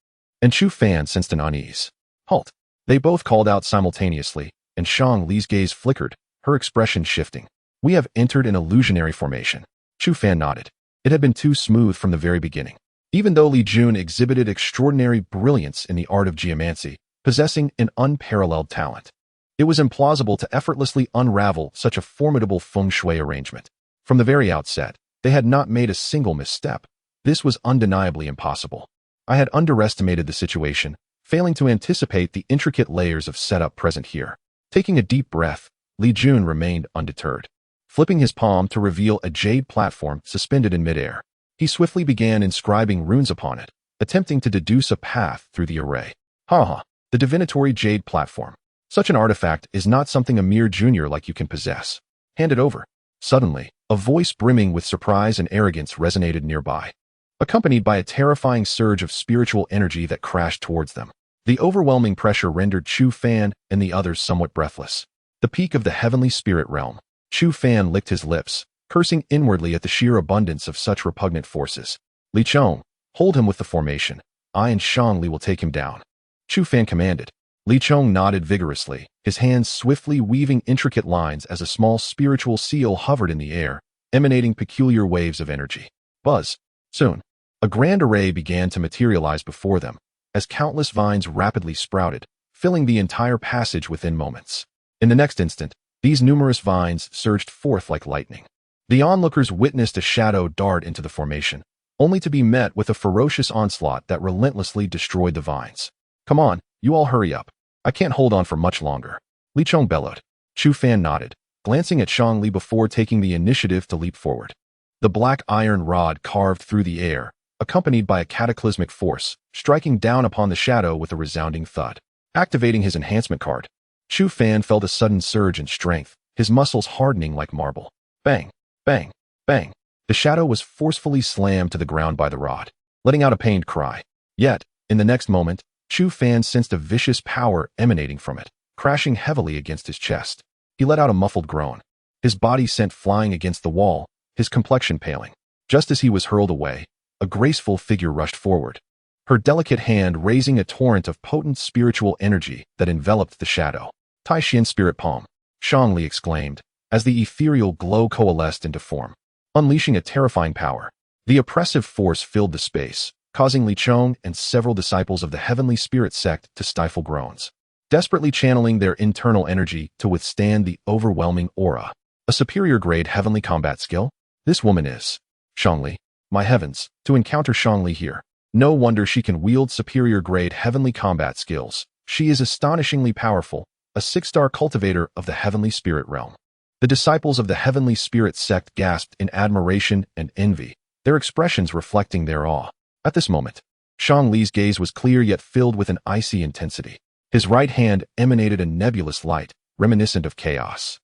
And Chu Fan sensed an unease. Halt! They both called out simultaneously, and Shang Li's gaze flickered, her expression shifting. We have entered an illusionary formation. Chu Fan nodded. It had been too smooth from the very beginning. Even though Li Jun exhibited extraordinary brilliance in the art of geomancy, possessing an unparalleled talent, it was implausible to effortlessly unravel such a formidable feng shui arrangement. From the very outset, they had not made a single misstep. This was undeniably impossible. I had underestimated the situation, failing to anticipate the intricate layers of setup present here. Taking a deep breath, Li Jun remained undeterred. Flipping his palm to reveal a jade platform suspended in midair, he swiftly began inscribing runes upon it, attempting to deduce a path through the array. The divinatory jade platform. Such an artifact is not something a mere junior like you can possess. Hand it over. Suddenly, a voice brimming with surprise and arrogance resonated nearby, accompanied by a terrifying surge of spiritual energy that crashed towards them. The overwhelming pressure rendered Chu Fan and the others somewhat breathless. The peak of the Heavenly Spirit realm. Chu Fan licked his lips, cursing inwardly at the sheer abundance of such repugnant forces. Li Chong, hold him with the formation. I and Shang Li will take him down. Chu Fan commanded. Li Chong nodded vigorously, his hands swiftly weaving intricate lines as a small spiritual seal hovered in the air, emanating peculiar waves of energy. Buzz. Soon, a grand array began to materialize before them, as countless vines rapidly sprouted, filling the entire passage within moments. In the next instant, these numerous vines surged forth like lightning. The onlookers witnessed a shadow dart into the formation, only to be met with a ferocious onslaught that relentlessly destroyed the vines. Come on, you all hurry up. I can't hold on for much longer. Li Chong bellowed. Chu Fan nodded, glancing at Shang Li before taking the initiative to leap forward. The black iron rod carved through the air, accompanied by a cataclysmic force, striking down upon the shadow with a resounding thud. Activating his enhancement card, Chu Fan felt a sudden surge in strength, his muscles hardening like marble. Bang, bang, bang. The shadow was forcefully slammed to the ground by the rod, letting out a pained cry. Yet, in the next moment, Chu Fan sensed a vicious power emanating from it, crashing heavily against his chest. He let out a muffled groan. His body sent flying against the wall, his complexion paling. Just as he was hurled away, a graceful figure rushed forward, her delicate hand raising a torrent of potent spiritual energy that enveloped the shadow. Tai Xian Spirit Palm, Shang Li exclaimed, as the ethereal glow coalesced into form, unleashing a terrifying power. The oppressive force filled the space, causing Li Chong and several disciples of the Heavenly Spirit sect to stifle groans, desperately channeling their internal energy to withstand the overwhelming aura. A superior grade heavenly combat skill? This woman is Shang Li. My heavens, to encounter Shang Li here. No wonder she can wield superior grade heavenly combat skills. She is astonishingly powerful, a 6-star cultivator of the Heavenly Spirit realm. The disciples of the Heavenly Spirit sect gasped in admiration and envy, their expressions reflecting their awe. At this moment, Shang Li's gaze was clear yet filled with an icy intensity. His right hand emanated a nebulous light, reminiscent of chaos,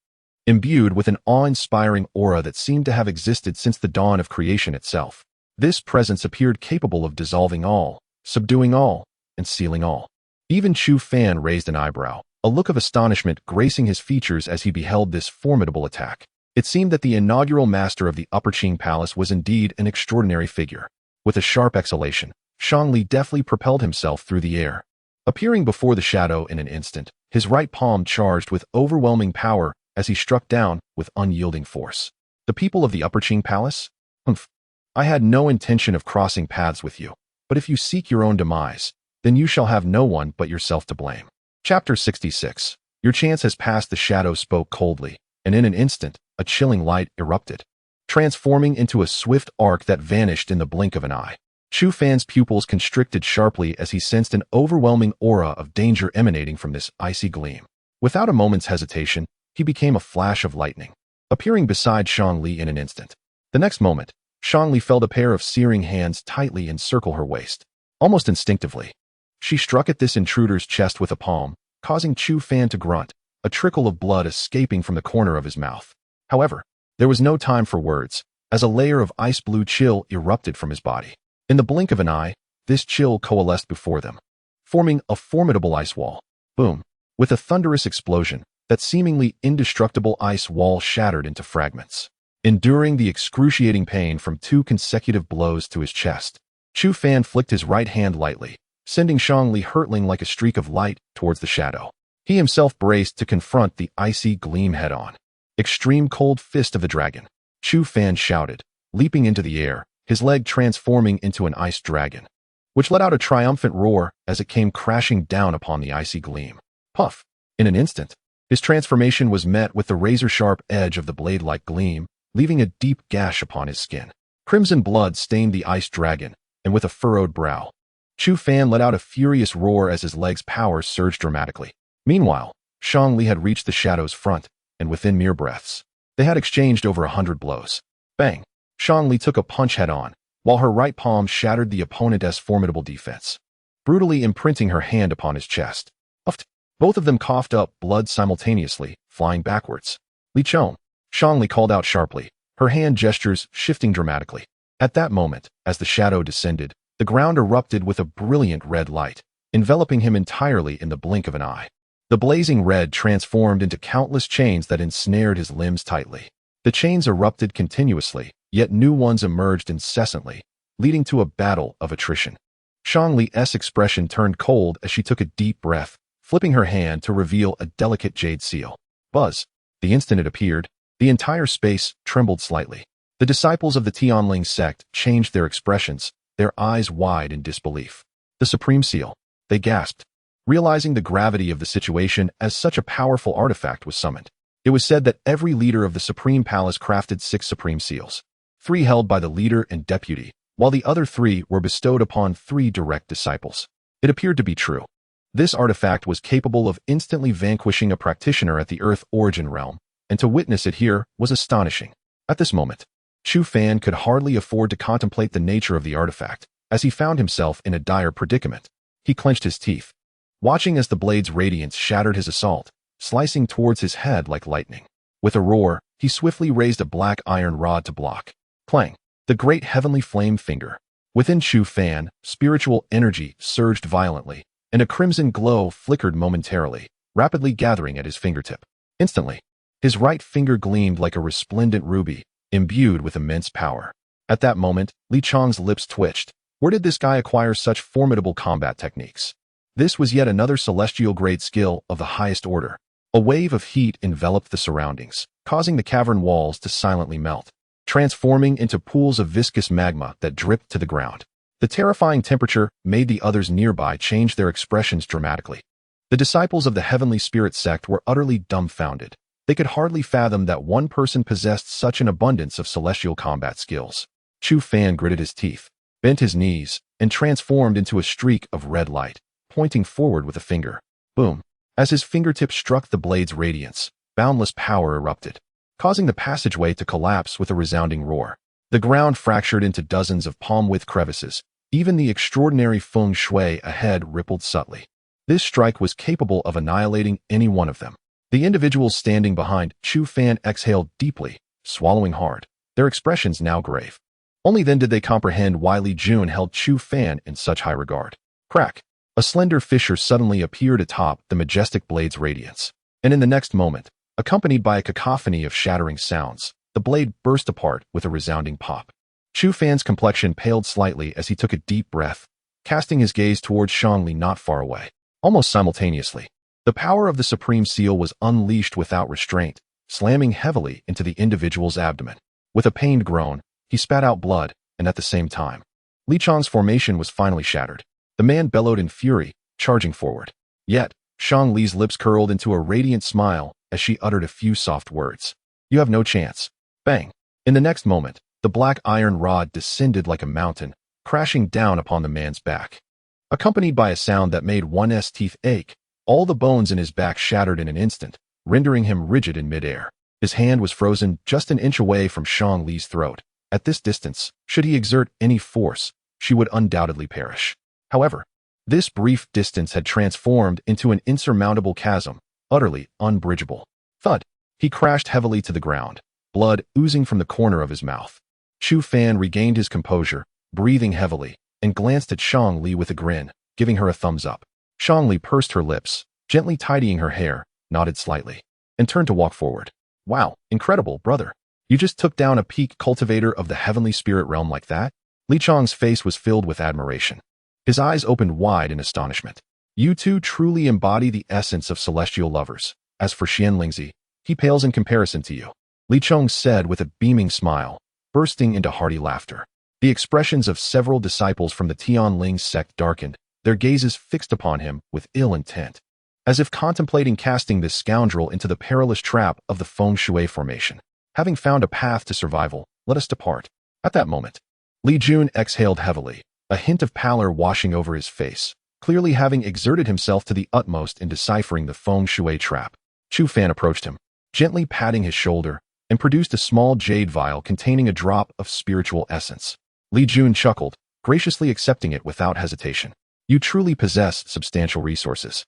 imbued with an awe-inspiring aura that seemed to have existed since the dawn of creation itself. This presence appeared capable of dissolving all, subduing all and sealing all. Even Chu Fan raised an eyebrow, a look of astonishment gracing his features as he beheld this formidable attack. It seemed that the inaugural master of the Upper Qing Palace was indeed an extraordinary figure. With a sharp exhalation, Shangli deftly propelled himself through the air, appearing before the shadow in an instant, his right palm charged with overwhelming power as he struck down with unyielding force. The people of the Upper Qing Palace? Humph. I had no intention of crossing paths with you, but if you seek your own demise, then you shall have no one but yourself to blame. Chapter 66. Your chance has passed. The shadow spoke coldly, and in an instant, a chilling light erupted, transforming into a swift arc that vanished in the blink of an eye. Chu Fan's pupils constricted sharply as he sensed an overwhelming aura of danger emanating from this icy gleam. Without a moment's hesitation, he became a flash of lightning, appearing beside Shangli in an instant. The next moment, Shangli felt a pair of searing hands tightly encircle her waist. Almost instinctively, she struck at this intruder's chest with a palm, causing Chu Fan to grunt, a trickle of blood escaping from the corner of his mouth. However, there was no time for words, as a layer of ice-blue chill erupted from his body. In the blink of an eye, this chill coalesced before them, forming a formidable ice wall. Boom! With a thunderous explosion, that seemingly indestructible ice wall shattered into fragments. Enduring the excruciating pain from 2 consecutive blows to his chest, Chu Fan flicked his right hand lightly, sending Shangli hurtling like a streak of light towards the shadow. He himself braced to confront the icy gleam head-on. Extreme cold fist of the dragon, Chu Fan shouted, leaping into the air, his leg transforming into an ice dragon, which let out a triumphant roar as it came crashing down upon the icy gleam. Puff! In an instant, his transformation was met with the razor-sharp edge of the blade-like gleam, leaving a deep gash upon his skin. Crimson blood stained the ice dragon, and with a furrowed brow, Chu Fan let out a furious roar as his leg's power surged dramatically. Meanwhile, Shangli had reached the shadow's front, and within mere breaths, they had exchanged over 100 blows. Bang! Shangli took a punch head-on, while her right palm shattered the opponent's formidable defense, brutally imprinting her hand upon his chest. Uffed! Both of them coughed up blood simultaneously, flying backwards. Li Chong! Shangli called out sharply, her hand gestures shifting dramatically. At that moment, as the shadow descended, the ground erupted with a brilliant red light, enveloping him entirely in the blink of an eye. The blazing red transformed into countless chains that ensnared his limbs tightly. The chains erupted continuously, yet new ones emerged incessantly, leading to a battle of attrition. Shangli's expression turned cold as she took a deep breath, flipping her hand to reveal a delicate jade seal. Buzz! The instant it appeared, the entire space trembled slightly. The disciples of the Tianling sect changed their expressions, their eyes wide in disbelief. The Supreme Seal, they gasped, realizing the gravity of the situation as such a powerful artifact was summoned. It was said that every leader of the Supreme Palace crafted 6 Supreme Seals, 3 held by the leader and deputy, while the other 3 were bestowed upon 3 direct disciples. It appeared to be true. This artifact was capable of instantly vanquishing a practitioner at the Earth Origin realm, and to witness it here was astonishing. At this moment, Chu Fan could hardly afford to contemplate the nature of the artifact, as he found himself in a dire predicament. He clenched his teeth, watching as the blade's radiance shattered his assault, slicing towards his head like lightning. With a roar, he swiftly raised a black iron rod to block. Clang! The great heavenly flame finger. Within Chu Fan, spiritual energy surged violently, and a crimson glow flickered momentarily, rapidly gathering at his fingertip. Instantly, his right finger gleamed like a resplendent ruby, imbued with immense power. At that moment, Li Chong's lips twitched. Where did this guy acquire such formidable combat techniques? This was yet another celestial-grade skill of the highest order. A wave of heat enveloped the surroundings, causing the cavern walls to silently melt, transforming into pools of viscous magma that dripped to the ground. The terrifying temperature made the others nearby change their expressions dramatically. The disciples of the Heavenly Spirit sect were utterly dumbfounded. They could hardly fathom that one person possessed such an abundance of celestial combat skills. Chu Fan gritted his teeth, bent his knees, and transformed into a streak of red light, pointing forward with a finger. Boom! As his fingertips struck the blade's radiance, boundless power erupted, causing the passageway to collapse with a resounding roar. The ground fractured into dozens of palm-width crevices. Even the extraordinary feng shui ahead rippled subtly. This strike was capable of annihilating any one of them. The individuals standing behind Chu Fan exhaled deeply, swallowing hard, their expressions now grave. Only then did they comprehend why Li Jun held Chu Fan in such high regard. Crack! A slender fissure suddenly appeared atop the majestic blade's radiance, and in the next moment, accompanied by a cacophony of shattering sounds, the blade burst apart with a resounding pop. Chu Fan's complexion paled slightly as he took a deep breath, casting his gaze towards Shangli not far away. Almost simultaneously, the power of the Supreme Seal was unleashed without restraint, slamming heavily into the individual's abdomen. With a pained groan, he spat out blood, and at the same time, Li Chang's formation was finally shattered. The man bellowed in fury, charging forward. Yet, Shang Li's lips curled into a radiant smile as she uttered a few soft words. You have no chance. Bang! In the next moment, the black iron rod descended like a mountain, crashing down upon the man's back. Accompanied by a sound that made one's teeth ache, all the bones in his back shattered in an instant, rendering him rigid in midair. His hand was frozen just an inch away from Shang Li's throat. At this distance, should he exert any force, she would undoubtedly perish. However, this brief distance had transformed into an insurmountable chasm, utterly unbridgeable. Thud! He crashed heavily to the ground, blood oozing from the corner of his mouth. Chu Fan regained his composure, breathing heavily, and glanced at Shang Li with a grin, giving her a thumbs up. Shang Li pursed her lips, gently tidying her hair, nodded slightly, and turned to walk forward. Wow, incredible, brother. You just took down a peak cultivator of the heavenly spirit realm like that? Li Chang's face was filled with admiration. His eyes opened wide in astonishment. You two truly embody the essence of celestial lovers. As for Xian Lingzi, he pales in comparison to you. Li Chong said with a beaming smile, bursting into hearty laughter. The expressions of several disciples from the Tianling sect darkened, their gazes fixed upon him with ill intent, as if contemplating casting this scoundrel into the perilous trap of the feng shui formation. Having found a path to survival, let us depart. At that moment, Li Jun exhaled heavily, a hint of pallor washing over his face, clearly having exerted himself to the utmost in deciphering the feng shui trap. Chu Fan approached him, gently patting his shoulder, and produced a small jade vial containing a drop of spiritual essence. Li Jun chuckled, graciously accepting it without hesitation. You truly possess substantial resources.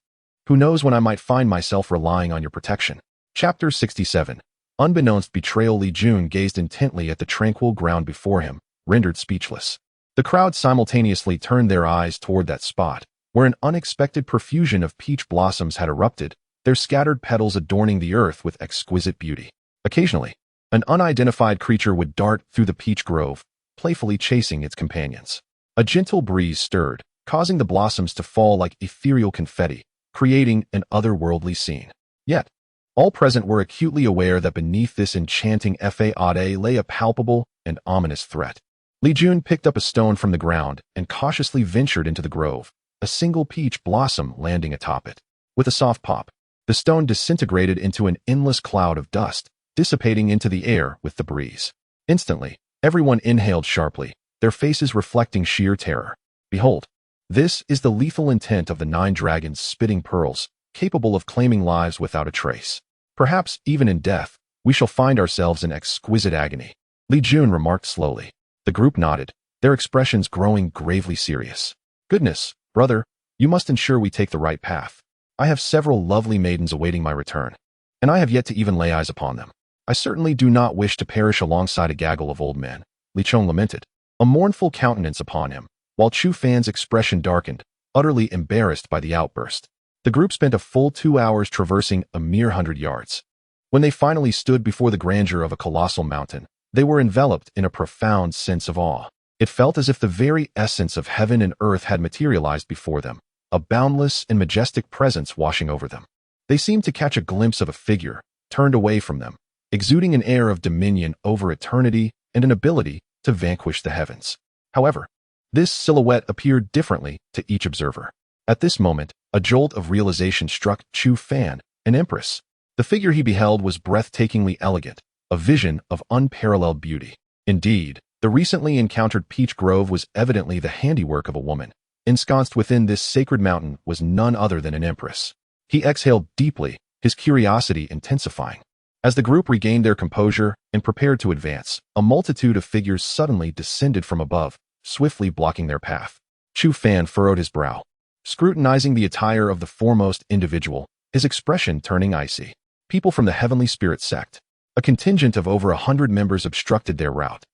Who knows when I might find myself relying on your protection. Chapter 67. Unbeknownst betrayal. Li Jun gazed intently at the tranquil ground before him, rendered speechless. The crowd simultaneously turned their eyes toward that spot, where an unexpected profusion of peach blossoms had erupted, their scattered petals adorning the earth with exquisite beauty. Occasionally, an unidentified creature would dart through the peach grove, playfully chasing its companions. A gentle breeze stirred, causing the blossoms to fall like ethereal confetti, creating an otherworldly scene. Yet, all present were acutely aware that beneath this enchanting facade lay a palpable and ominous threat. Li Jun picked up a stone from the ground and cautiously ventured into the grove, a single peach blossom landing atop it. With a soft pop, the stone disintegrated into an endless cloud of dust, dissipating into the air with the breeze. Instantly, everyone inhaled sharply, their faces reflecting sheer terror. Behold, this is the lethal intent of the 9 dragons spitting pearls, capable of claiming lives without a trace. Perhaps, even in death, we shall find ourselves in exquisite agony. Li Jun remarked slowly. The group nodded, their expressions growing gravely serious. Goodness, brother, you must ensure we take the right path. I have several lovely maidens awaiting my return, and I have yet to even lay eyes upon them. I certainly do not wish to perish alongside a gaggle of old men. Li Chong lamented, a mournful countenance upon him, while Chu Fan's expression darkened, utterly embarrassed by the outburst. The group spent a full 2 hours traversing a mere 100 yards. When they finally stood before the grandeur of a colossal mountain, they were enveloped in a profound sense of awe. It felt as if the very essence of heaven and earth had materialized before them, a boundless and majestic presence washing over them. They seemed to catch a glimpse of a figure, turned away from them, exuding an air of dominion over eternity and an ability to vanquish the heavens. However, this silhouette appeared differently to each observer. At this moment, a jolt of realization struck Chu Fan, an empress. The figure he beheld was breathtakingly elegant, a vision of unparalleled beauty. Indeed, the recently encountered peach grove was evidently the handiwork of a woman. Ensconced within this sacred mountain was none other than an empress. He exhaled deeply, his curiosity intensifying. As the group regained their composure and prepared to advance, a multitude of figures suddenly descended from above, swiftly blocking their path. Chu Fan furrowed his brow, scrutinizing the attire of the foremost individual, his expression turning icy. People from the heavenly spirit sect. A contingent of over 100 members obstructed their route.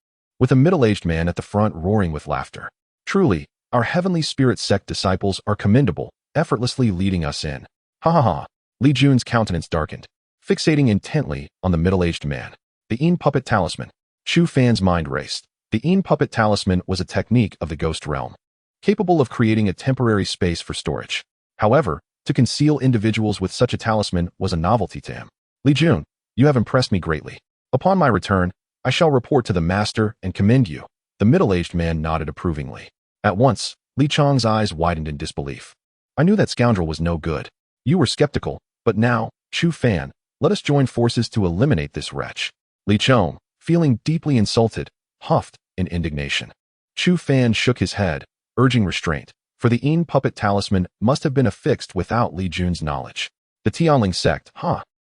with a middle-aged man at the front roaring with laughter. Truly, our heavenly spirit sect disciples are commendable, effortlessly leading us in. Ha ha ha. Li Jun's countenance darkened, fixating intently on the middle-aged man. The Een Puppet Talisman. Chu Fan's mind raced. The Een Puppet Talisman was a technique of the ghost realm, capable of creating a temporary space for storage. However, to conceal individuals with such a talisman was a novelty to him. Li Jun, you have impressed me greatly. Upon my return, I shall report to the master and commend you. The middle-aged man nodded approvingly. At once, Li Chong's eyes widened in disbelief. I knew that scoundrel was no good. You were skeptical, but now, Chu Fan, let us join forces to eliminate this wretch. Li Chong, feeling deeply insulted, huffed in indignation. Chu Fan shook his head, urging restraint, for the Een Puppet Talisman must have been affixed without Li Jun's knowledge. The Tianling sect,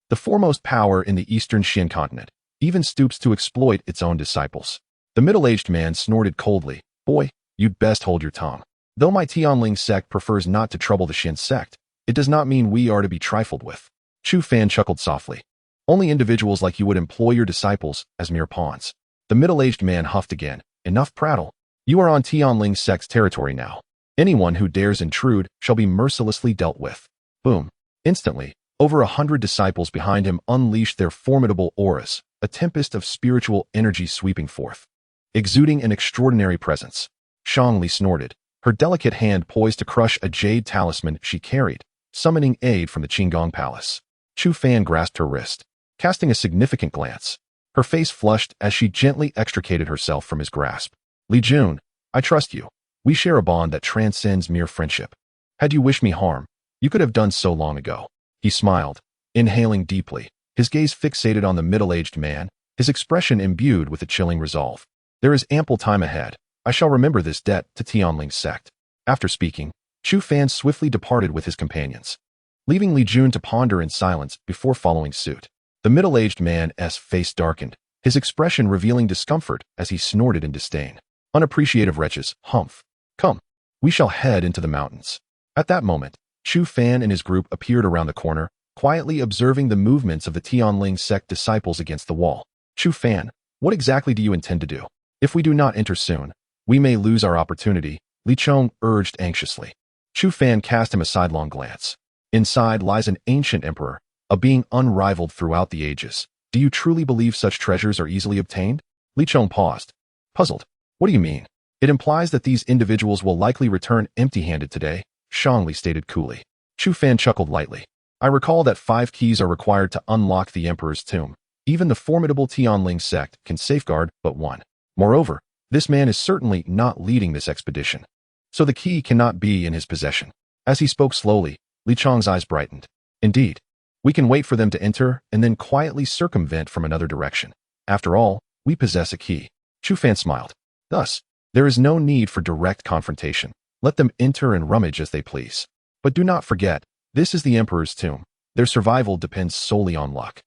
the foremost power in the eastern Xin continent, even stoops to exploit its own disciples. The middle-aged man snorted coldly. Boy, you'd best hold your tongue. Though my Tianling sect prefers not to trouble the Xin sect, it does not mean we are to be trifled with. Chu Fan chuckled softly. Only individuals like you would employ your disciples as mere pawns. The middle-aged man huffed again. Enough prattle. You are on Tianling sect's territory now. Anyone who dares intrude shall be mercilessly dealt with. Boom. Instantly, over 100 disciples behind him unleashed their formidable auras, a tempest of spiritual energy sweeping forth, exuding an extraordinary presence. Shang Li snorted, her delicate hand poised to crush a jade talisman she carried, summoning aid from the Qinggong Palace. Chu Fan grasped her wrist, casting a significant glance. Her face flushed as she gently extricated herself from his grasp. Li Jun, I trust you. We share a bond that transcends mere friendship. Had you wished me harm, you could have done so long ago. He smiled, inhaling deeply, his gaze fixated on the middle-aged man, his expression imbued with a chilling resolve. There is ample time ahead. I shall remember this debt to Tianling's sect. After speaking, Chu Fan swiftly departed with his companions, leaving Li Jun to ponder in silence before following suit. The middle-aged man's face darkened, his expression revealing discomfort as he snorted in disdain. Unappreciative wretches, humph. Come, we shall head into the mountains. At that moment, Chu Fan and his group appeared around the corner, quietly observing the movements of the Tianling sect disciples against the wall. Chu Fan, what exactly do you intend to do? If we do not enter soon, we may lose our opportunity, Li Chong urged anxiously. Chu Fan cast him a sidelong glance. Inside lies an ancient emperor, a being unrivaled throughout the ages. Do you truly believe such treasures are easily obtained? Li Chong paused, puzzled. What do you mean? It implies that these individuals will likely return empty-handed today, Shang Li stated coolly. Chu Fan chuckled lightly. I recall that 5 keys are required to unlock the emperor's tomb. Even the formidable Tianling sect can safeguard but one. Moreover, this man is certainly not leading this expedition, so the key cannot be in his possession. As he spoke slowly, Li Chong's eyes brightened. Indeed, we can wait for them to enter and then quietly circumvent from another direction. After all, we possess a key. Chu Fan smiled. Thus, there is no need for direct confrontation. Let them enter and rummage as they please. But do not forget, this is the emperor's tomb. Their survival depends solely on luck.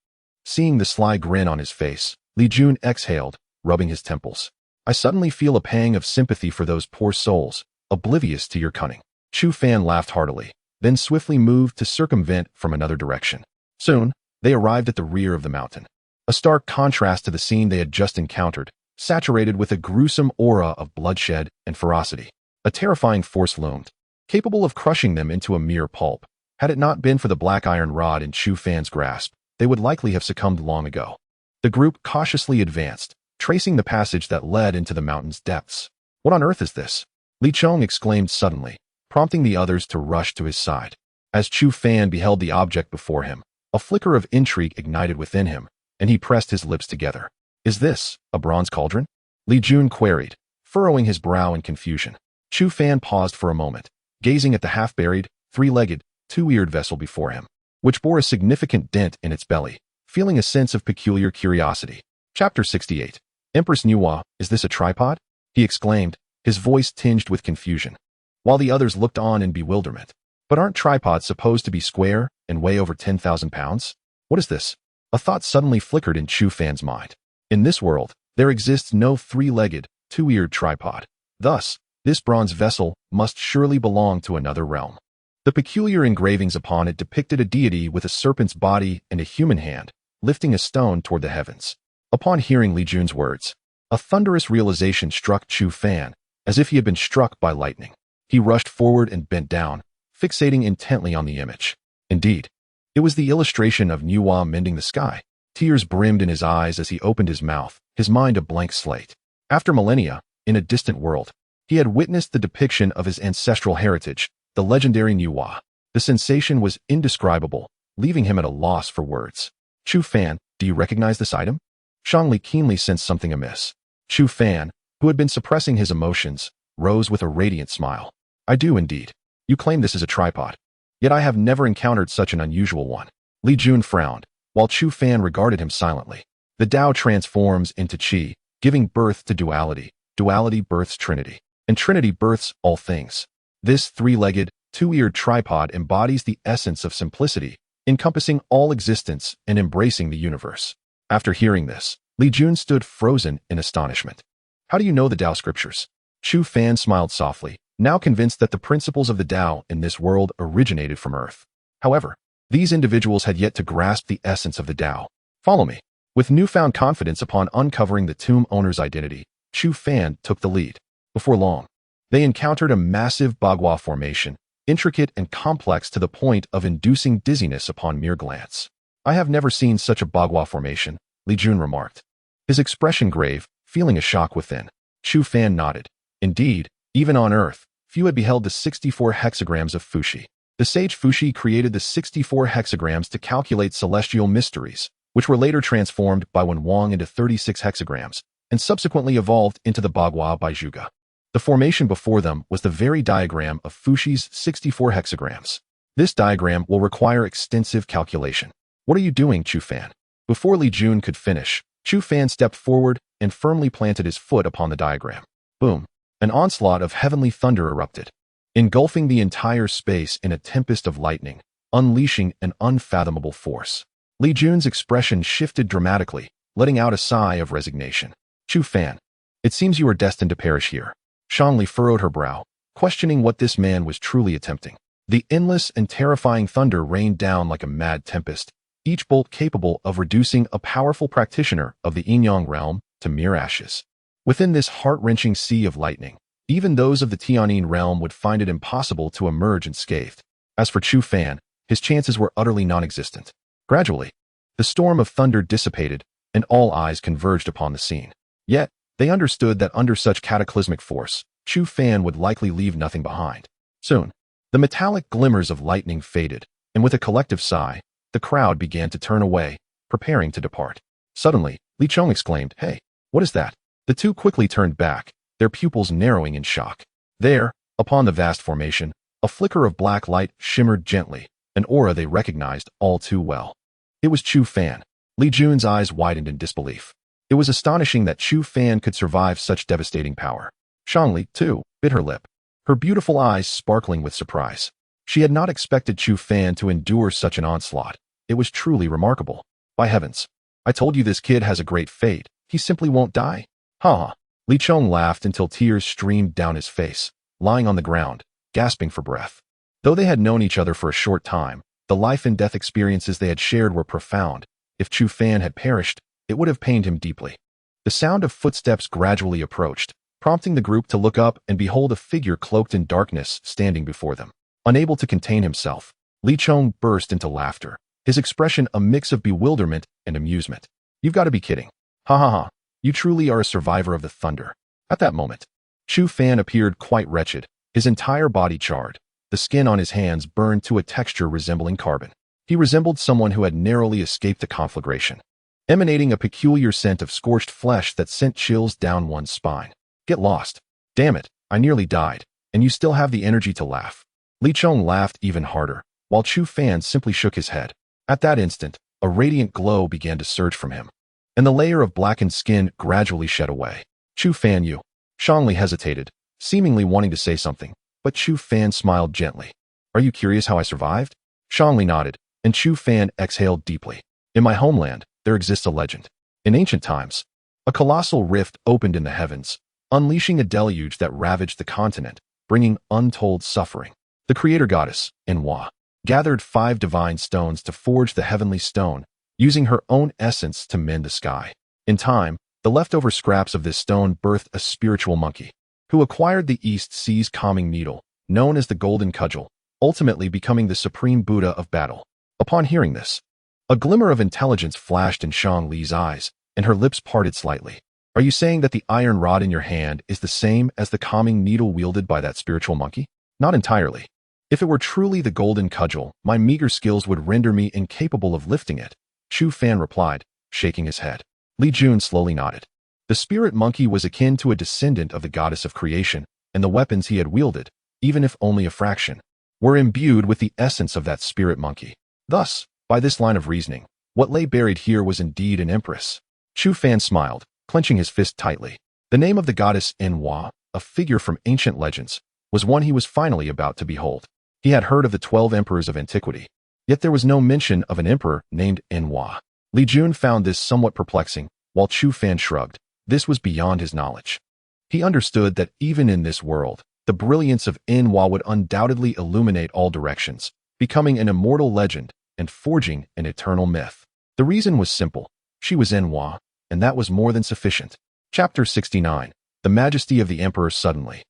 Seeing the sly grin on his face, Li Jun exhaled, rubbing his temples. I suddenly feel a pang of sympathy for those poor souls, oblivious to your cunning. Chu Fan laughed heartily, then swiftly moved to circumvent from another direction. Soon, they arrived at the rear of the mountain. A stark contrast to the scene they had just encountered, saturated with a gruesome aura of bloodshed and ferocity. A terrifying force loomed, capable of crushing them into a mere pulp. Had it not been for the black iron rod in Chu Fan's grasp, they would likely have succumbed long ago. The group cautiously advanced, tracing the passage that led into the mountain's depths. What on earth is this? Li Chong exclaimed suddenly, prompting the others to rush to his side. As Chu Fan beheld the object before him, a flicker of intrigue ignited within him, and he pressed his lips together. Is this a bronze cauldron? Li Jun queried, furrowing his brow in confusion. Chu Fan paused for a moment, gazing at the half-buried, 3-legged, 2-eared vessel before him, which bore a significant dent in its belly, feeling a sense of peculiar curiosity. Chapter 68. Empress Nuwa, is this a tripod? He exclaimed, his voice tinged with confusion, while the others looked on in bewilderment. But aren't tripods supposed to be square and weigh over 10,000 pounds? What is this? A thought suddenly flickered in Chu Fan's mind. In this world, there exists no 3-legged, 2-eared tripod. Thus, this bronze vessel must surely belong to another realm. The peculiar engravings upon it depicted a deity with a serpent's body and a human hand, lifting a stone toward the heavens. Upon hearing Li Jun's words, A thunderous realization struck Chu Fan, as if he had been struck by lightning. He rushed forward and bent down, fixating intently on the image. Indeed, it was the illustration of Nuwa mending the sky. Tears brimmed in his eyes as he opened his mouth, his mind a blank slate. After millennia, in a distant world, he had witnessed the depiction of his ancestral heritage, the legendary Nuwa. The sensation was indescribable, leaving him at a loss for words. Chu Fan, do you recognize this item? Shangli keenly sensed something amiss. Chu Fan, who had been suppressing his emotions, rose with a radiant smile. I do indeed. You claim this is a tripod. Yet I have never encountered such an unusual one. Li Jun frowned, while Chu Fan regarded him silently. The Tao transforms into Qi, giving birth to duality. Duality births Trinity, and Trinity births all things. This three-legged, two-eared tripod embodies the essence of simplicity, encompassing all existence and embracing the universe. After hearing this, Li Jun stood frozen in astonishment. How do you know the Tao scriptures? Chu Fan smiled softly, now convinced that the principles of the Tao in this world originated from Earth. However, these individuals had yet to grasp the essence of the Tao. Follow me. With newfound confidence upon uncovering the tomb owner's identity, Chu Fan took the lead. Before long, they encountered a massive bagua formation, intricate and complex to the point of inducing dizziness upon mere glance. I have never seen such a bagua formation, Li Jun remarked. His expression grave, feeling a shock within. Chu Fan nodded. Indeed, even on Earth, few had beheld the 64 hexagrams of Fuxi. The sage Fuxi created the 64 hexagrams to calculate celestial mysteries, which were later transformed by Wen Wang into 36 hexagrams, and subsequently evolved into the bagua by Zhuge. The formation before them was the very diagram of Fuxi's 64 hexagrams. This diagram will require extensive calculation. What are you doing, Chu Fan? Before Li Jun could finish, Chu Fan stepped forward and firmly planted his foot upon the diagram. Boom! An onslaught of heavenly thunder erupted, engulfing the entire space in a tempest of lightning, unleashing an unfathomable force. Li Jun's expression shifted dramatically, letting out a sigh of resignation. Chu Fan, it seems you are destined to perish here. Shangli furrowed her brow, questioning what this man was truly attempting. The endless and terrifying thunder rained down like a mad tempest, each bolt capable of reducing a powerful practitioner of the Yin-Yang realm to mere ashes. Within this heart-wrenching sea of lightning, even those of the Tianyin realm would find it impossible to emerge unscathed. As for Chu Fan, his chances were utterly non-existent. Gradually, the storm of thunder dissipated, and all eyes converged upon the scene. Yet, they understood that under such cataclysmic force, Chu Fan would likely leave nothing behind. Soon, the metallic glimmers of lightning faded, and with a collective sigh, the crowd began to turn away, preparing to depart. Suddenly, Li Chong exclaimed, "Hey, what is that?" The two quickly turned back, their pupils narrowing in shock. There, upon the vast formation, a flicker of black light shimmered gently, an aura they recognized all too well. It was Chu Fan. Li Jun's eyes widened in disbelief. It was astonishing that Chu Fan could survive such devastating power. Shangli, too, bit her lip, her beautiful eyes sparkling with surprise. She had not expected Chu Fan to endure such an onslaught. It was truly remarkable. By heavens, I told you this kid has a great fate. He simply won't die. Ha ha. Li Chong laughed until tears streamed down his face, lying on the ground, gasping for breath. Though they had known each other for a short time, the life and death experiences they had shared were profound. If Chu Fan had perished, it would have pained him deeply. The sound of footsteps gradually approached, prompting the group to look up and behold a figure cloaked in darkness standing before them. Unable to contain himself, Li Chong burst into laughter, his expression a mix of bewilderment and amusement. You've got to be kidding. Ha ha ha. You truly are a survivor of the thunder. At that moment, Chu Fan appeared quite wretched, his entire body charred, the skin on his hands burned to a texture resembling carbon. He resembled someone who had narrowly escaped a conflagration, emanating a peculiar scent of scorched flesh that sent chills down one's spine. Get lost. Damn it, I nearly died, and you still have the energy to laugh. Li Chong laughed even harder, while Chu Fan simply shook his head. At that instant, a radiant glow began to surge from him, and the layer of blackened skin gradually shed away. Chu Fan, you. Shangli hesitated, seemingly wanting to say something, but Chu Fan smiled gently. Are you curious how I survived? Shangli nodded, and Chu Fan exhaled deeply. In my homeland, there exists a legend. In ancient times, a colossal rift opened in the heavens, unleashing a deluge that ravaged the continent, bringing untold suffering. The creator goddess, Enwa, gathered 5 divine stones to forge the heavenly stone, using her own essence to mend the sky. In time, The leftover scraps of this stone birthed a spiritual monkey, who acquired the East Sea's calming needle, known as the Golden Cudgel, ultimately becoming the supreme Buddha of battle. Upon hearing this, a glimmer of intelligence flashed in Shang Li's eyes, and her lips parted slightly. Are you saying that the iron rod in your hand is the same as the calming needle wielded by that spiritual monkey? Not entirely. If it were truly the Golden Cudgel, my meager skills would render me incapable of lifting it, Chu Fan replied, shaking his head. Li Jun slowly nodded. The spirit monkey was akin to a descendant of the goddess of creation, and the weapons he had wielded, even if only a fraction, were imbued with the essence of that spirit monkey. Thus, by this line of reasoning, what lay buried here was indeed an empress. Chu Fan smiled, clenching his fist tightly. The name of the goddess Enwa, a figure from ancient legends, was one he was finally about to behold. He had heard of the 12 emperors of antiquity, yet there was no mention of an emperor named Enwa. Li Jun found this somewhat perplexing, while Chu Fan shrugged. This was beyond his knowledge. He understood that even in this world, the brilliance of Enwa would undoubtedly illuminate all directions, becoming an immortal legend and forging an eternal myth. The reason was simple. She was Enwa, and that was more than sufficient. Chapter 69. The Majesty of the Emperor. Suddenly,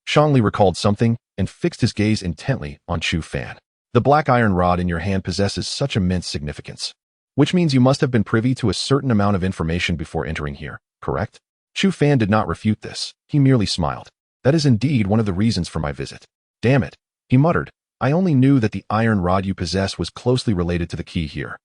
Shangli recalled something and fixed his gaze intently on Chu Fan. The black iron rod in your hand possesses such immense significance, which means you must have been privy to a certain amount of information before entering here, correct? Chu Fan did not refute this. He merely smiled. That is indeed one of the reasons for my visit. Damn it, he muttered. I only knew that the iron rod you possess was closely related to the key here.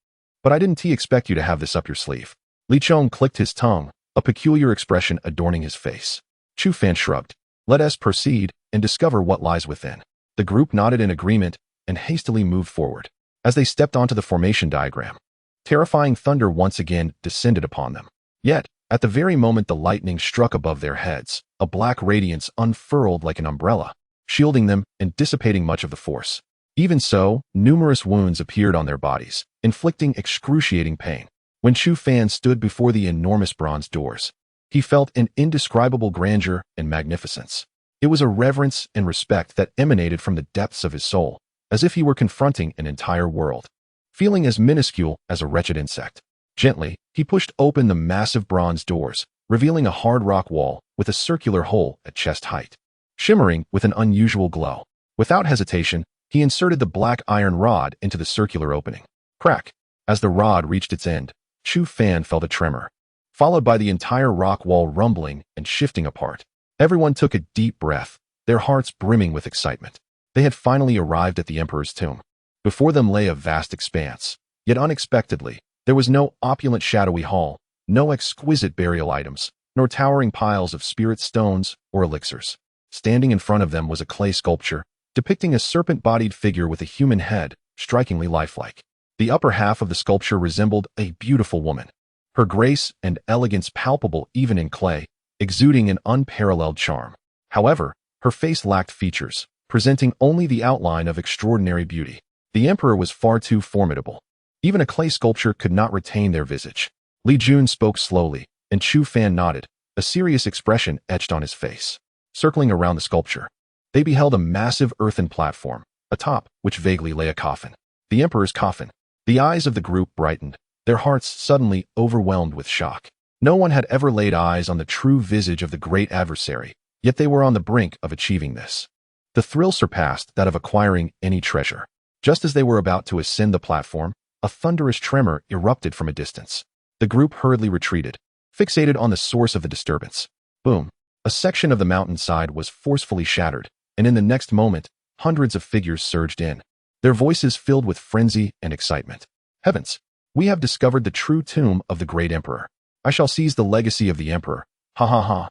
But I didn't expect you to have this up your sleeve. Li Chong clicked his tongue, a peculiar expression adorning his face. Chu Fan shrugged. Let us proceed and discover what lies within. The group nodded in agreement and hastily moved forward. As they stepped onto the formation diagram, terrifying thunder once again descended upon them. Yet, at the very moment the lightning struck above their heads, a black radiance unfurled like an umbrella, shielding them and dissipating much of the force. Even so, numerous wounds appeared on their bodies, inflicting excruciating pain. When Chu Fan stood before the enormous bronze doors, he felt an indescribable grandeur and magnificence. It was a reverence and respect that emanated from the depths of his soul, as if he were confronting an entire world. Feeling as minuscule as a wretched insect, gently, he pushed open the massive bronze doors, revealing a hard rock wall with a circular hole at chest height, shimmering with an unusual glow. Without hesitation, he inserted the black iron rod into the circular opening. Crack! As the rod reached its end, Chu Fan felt a tremor, followed by the entire rock wall rumbling and shifting apart. Everyone took a deep breath, their hearts brimming with excitement. They had finally arrived at the Emperor's tomb. Before them lay a vast expanse, yet unexpectedly, there was no opulent shadowy hall, no exquisite burial items, nor towering piles of spirit stones or elixirs. Standing in front of them was a clay sculpture, depicting a serpent-bodied figure with a human head, strikingly lifelike. The upper half of the sculpture resembled a beautiful woman, her grace and elegance palpable even in clay, exuding an unparalleled charm. However, her face lacked features, presenting only the outline of extraordinary beauty. The Emperor was far too formidable. Even a clay sculpture could not retain their visage. Li Jun spoke slowly, and Chu Fan nodded, a serious expression etched on his face. Circling around the sculpture, they beheld a massive earthen platform, atop which vaguely lay a coffin. The Emperor's coffin. The eyes of the group brightened, their hearts suddenly overwhelmed with shock. No one had ever laid eyes on the true visage of the great adversary, yet they were on the brink of achieving this. The thrill surpassed that of acquiring any treasure. Just as they were about to ascend the platform, a thunderous tremor erupted from a distance. The group hurriedly retreated, fixated on the source of the disturbance. Boom! A section of the mountainside was forcefully shattered, and in the next moment, hundreds of figures surged in, their voices filled with frenzy and excitement. Heavens! We have discovered the true tomb of the great emperor. I shall seize the legacy of the emperor. Ha ha ha.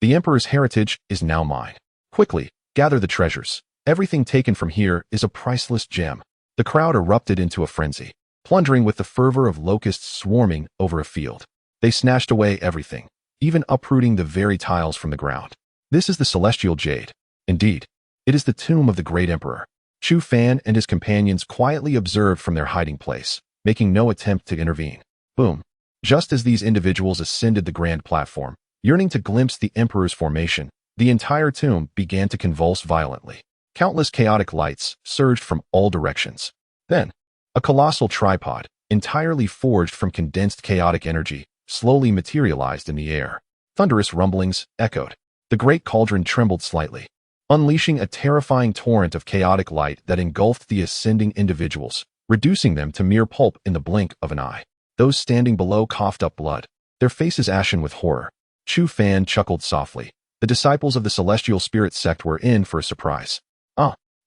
The emperor's heritage is now mine. Quickly, gather the treasures. Everything taken from here is a priceless gem. The crowd erupted into a frenzy, plundering with the fervor of locusts swarming over a field. They snatched away everything, even uprooting the very tiles from the ground. This is the celestial jade. Indeed, it is the tomb of the great emperor. Chu Fan and his companions quietly observed from their hiding place, making no attempt to intervene. Boom! Just as these individuals ascended the grand platform, yearning to glimpse the emperor's formation, the entire tomb began to convulse violently. Countless chaotic lights surged from all directions. Then, a colossal tripod, entirely forged from condensed chaotic energy, slowly materialized in the air. Thunderous rumblings echoed. The great cauldron trembled slightly, unleashing a terrifying torrent of chaotic light that engulfed the ascending individuals, reducing them to mere pulp in the blink of an eye. Those standing below coughed up blood, their faces ashen with horror. Chu Fan chuckled softly. The disciples of the celestial spirit sect were in for a surprise.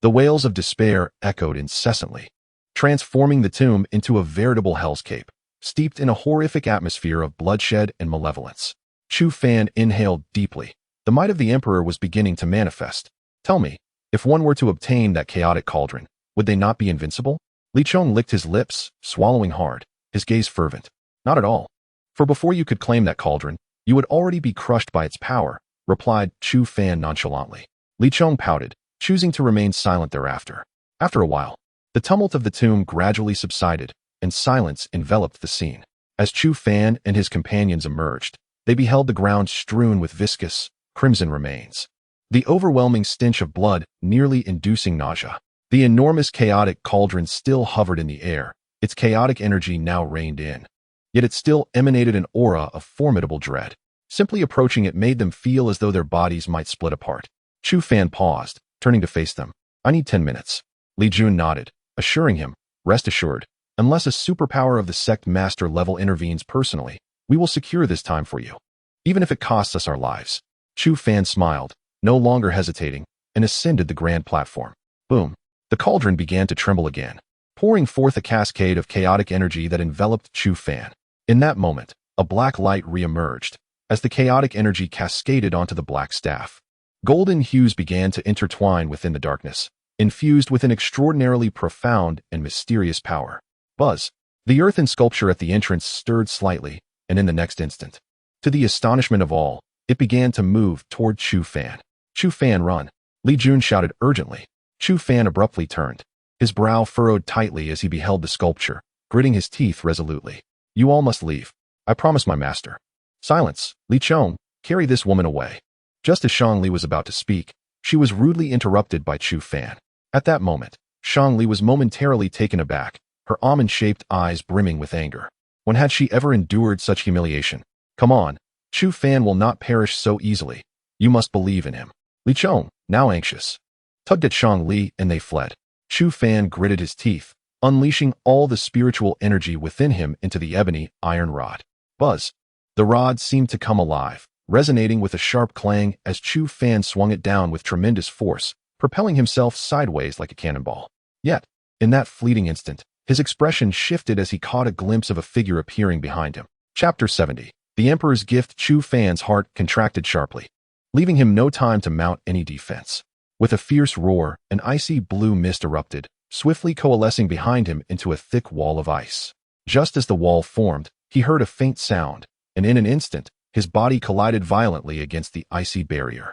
The wails of despair echoed incessantly, transforming the tomb into a veritable hellscape, steeped in a horrific atmosphere of bloodshed and malevolence. Chu Fan inhaled deeply. The might of the emperor was beginning to manifest. Tell me, if one were to obtain that chaotic cauldron, would they not be invincible? Li Chong licked his lips, swallowing hard, his gaze fervent. Not at all. For before you could claim that cauldron, you would already be crushed by its power, replied Chu Fan nonchalantly. Li Chong pouted, choosing to remain silent thereafter. After a while, the tumult of the tomb gradually subsided, and silence enveloped the scene. As Chu Fan and his companions emerged, they beheld the ground strewn with viscous, crimson remains. The overwhelming stench of blood nearly inducing nausea. The enormous chaotic cauldron still hovered in the air, its chaotic energy now reined in. Yet it still emanated an aura of formidable dread. Simply approaching it made them feel as though their bodies might split apart. Chu Fan paused, turning to face them. I need 10 minutes. Li Jun nodded, assuring him, rest assured, unless a superpower of the sect master level intervenes personally, we will secure this time for you, even if it costs us our lives. Chu Fan smiled, no longer hesitating, and ascended the grand platform. Boom. The cauldron began to tremble again, pouring forth a cascade of chaotic energy that enveloped Chu Fan. In that moment, a black light re-emerged, as the chaotic energy cascaded onto the black staff. Golden hues began to intertwine within the darkness, infused with an extraordinarily profound and mysterious power. Buzz. The earthen sculpture at the entrance stirred slightly, and in the next instant, to the astonishment of all, it began to move toward Chu Fan. Chu Fan, run! Li Jun shouted urgently. Chu Fan abruptly turned, his brow furrowed tightly as he beheld the sculpture, gritting his teeth resolutely. You all must leave. I promise, my master. Silence, Li Chong, carry this woman away. Just as Shang Li was about to speak, she was rudely interrupted by Chu Fan. At that moment, Shang Li was momentarily taken aback, her almond-shaped eyes brimming with anger. When had she ever endured such humiliation? Come on, Chu Fan will not perish so easily. You must believe in him. Li Chong, now anxious, tugged at Shang Li and they fled. Chu Fan gritted his teeth, unleashing all the spiritual energy within him into the ebony iron rod. Buzz. The rod seemed to come alive, resonating with a sharp clang as Chu Fan swung it down with tremendous force, propelling himself sideways like a cannonball. Yet, in that fleeting instant, his expression shifted as he caught a glimpse of a figure appearing behind him. Chapter 70. The Emperor's Gift. Chu Fan's heart contracted sharply, leaving him no time to mount any defense. With a fierce roar, an icy blue mist erupted, swiftly coalescing behind him into a thick wall of ice. Just as the wall formed, he heard a faint sound, and in an instant, his body collided violently against the icy barrier.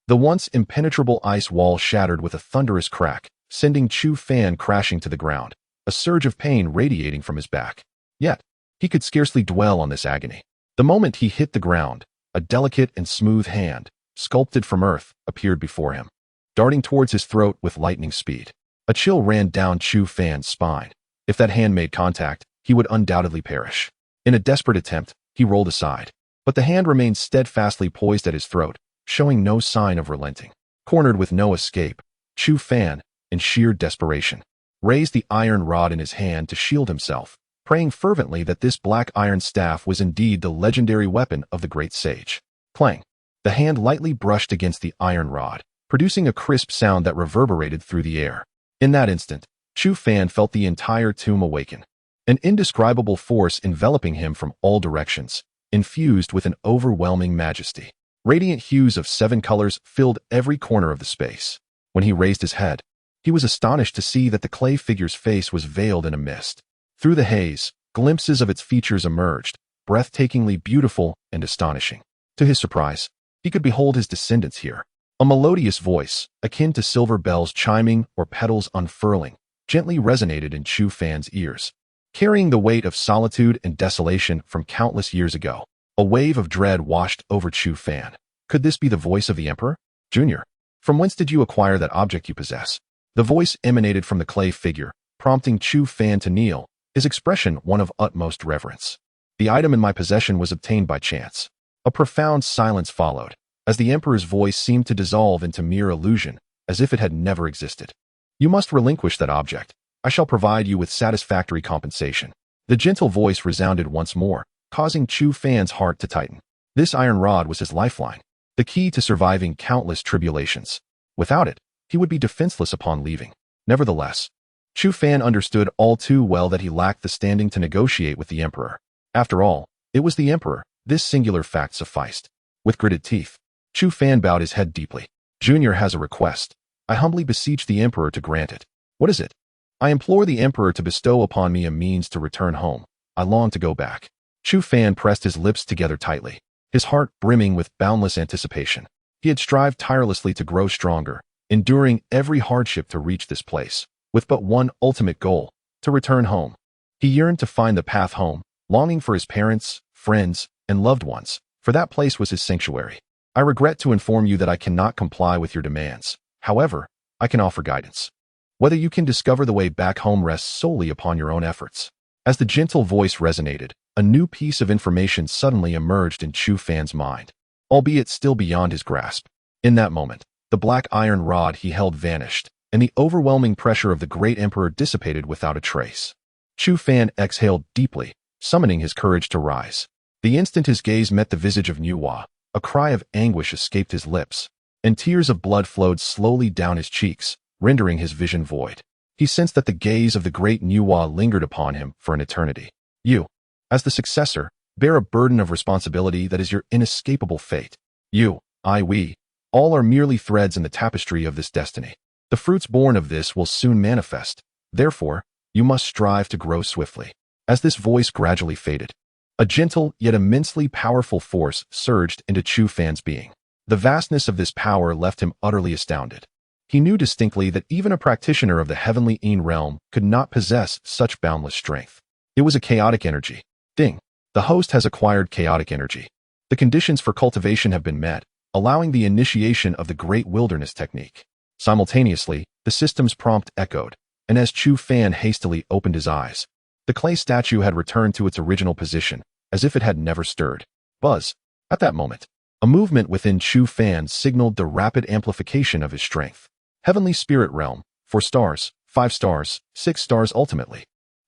The once impenetrable ice wall shattered with a thunderous crack, sending Chu Fan crashing to the ground, a surge of pain radiating from his back. Yet, he could scarcely dwell on this agony. The moment he hit the ground, a delicate and smooth hand, sculpted from earth, appeared before him, darting towards his throat with lightning speed. A chill ran down Chu Fan's spine. If that hand made contact, he would undoubtedly perish. In a desperate attempt, he rolled aside, but the hand remained steadfastly poised at his throat, showing no sign of relenting. Cornered with no escape, Chu Fan, in sheer desperation, raised the iron rod in his hand to shield himself, praying fervently that this black iron staff was indeed the legendary weapon of the great sage. Clang! The hand lightly brushed against the iron rod, producing a crisp sound that reverberated through the air. In that instant, Chu Fan felt the entire tomb awaken, an indescribable force enveloping him from all directions, infused with an overwhelming majesty. Radiant hues of 7 colors filled every corner of the space. When he raised his head, he was astonished to see that the clay figure's face was veiled in a mist. Through the haze, glimpses of its features emerged, breathtakingly beautiful and astonishing. To his surprise, he could behold his descendants here. A melodious voice, akin to silver bells chiming or petals unfurling, gently resonated in Chu Fan's ears, carrying the weight of solitude and desolation from countless years ago. A wave of dread washed over Chu Fan. Could this be the voice of the Emperor? Junior, from whence did you acquire that object you possess? The voice emanated from the clay figure, prompting Chu Fan to kneel, his expression one of utmost reverence. The item in my possession was obtained by chance. A profound silence followed, as the emperor's voice seemed to dissolve into mere illusion, as if it had never existed. You must relinquish that object. I shall provide you with satisfactory compensation. The gentle voice resounded once more, causing Chu Fan's heart to tighten. This iron rod was his lifeline, the key to surviving countless tribulations. Without it, he would be defenseless upon leaving. Nevertheless, Chu Fan understood all too well that he lacked the standing to negotiate with the emperor. After all, it was the emperor. This singular fact sufficed. With gritted teeth, Chu Fan bowed his head deeply. Junior has a request. I humbly beseech the emperor to grant it. What is it? I implore the emperor to bestow upon me a means to return home. I long to go back. Chu Fan pressed his lips together tightly, his heart brimming with boundless anticipation. He had strived tirelessly to grow stronger, enduring every hardship to reach this place, with but one ultimate goal, to return home. He yearned to find the path home, longing for his parents, friends, and loved ones, for that place was his sanctuary. I regret to inform you that I cannot comply with your demands. However, I can offer guidance. Whether you can discover the way back home rests solely upon your own efforts. As the gentle voice resonated, a new piece of information suddenly emerged in Chu Fan's mind, albeit still beyond his grasp. In that moment, the black iron rod he held vanished, and the overwhelming pressure of the great emperor dissipated without a trace. Chu Fan exhaled deeply, summoning his courage to rise. The instant his gaze met the visage of Nuwa, a cry of anguish escaped his lips, and tears of blood flowed slowly down his cheeks, rendering his vision void. He sensed that the gaze of the great Nuwa lingered upon him for an eternity. You, as the successor, bear a burden of responsibility that is your inescapable fate. You, we, all are merely threads in the tapestry of this destiny. The fruits born of this will soon manifest. Therefore, you must strive to grow swiftly. As this voice gradually faded, a gentle yet immensely powerful force surged into Chu Fan's being. The vastness of this power left him utterly astounded. He knew distinctly that even a practitioner of the heavenly Yin realm could not possess such boundless strength. It was a chaotic energy. Ding. The host has acquired chaotic energy. The conditions for cultivation have been met, allowing the initiation of the Great Wilderness technique. Simultaneously, the system's prompt echoed, and as Chu Fan hastily opened his eyes, the clay statue had returned to its original position, as if it had never stirred. Buzz. At that moment, a movement within Chu Fan signaled the rapid amplification of his strength. Heavenly Spirit Realm, 4 stars, 5 stars, 6 stars ultimately.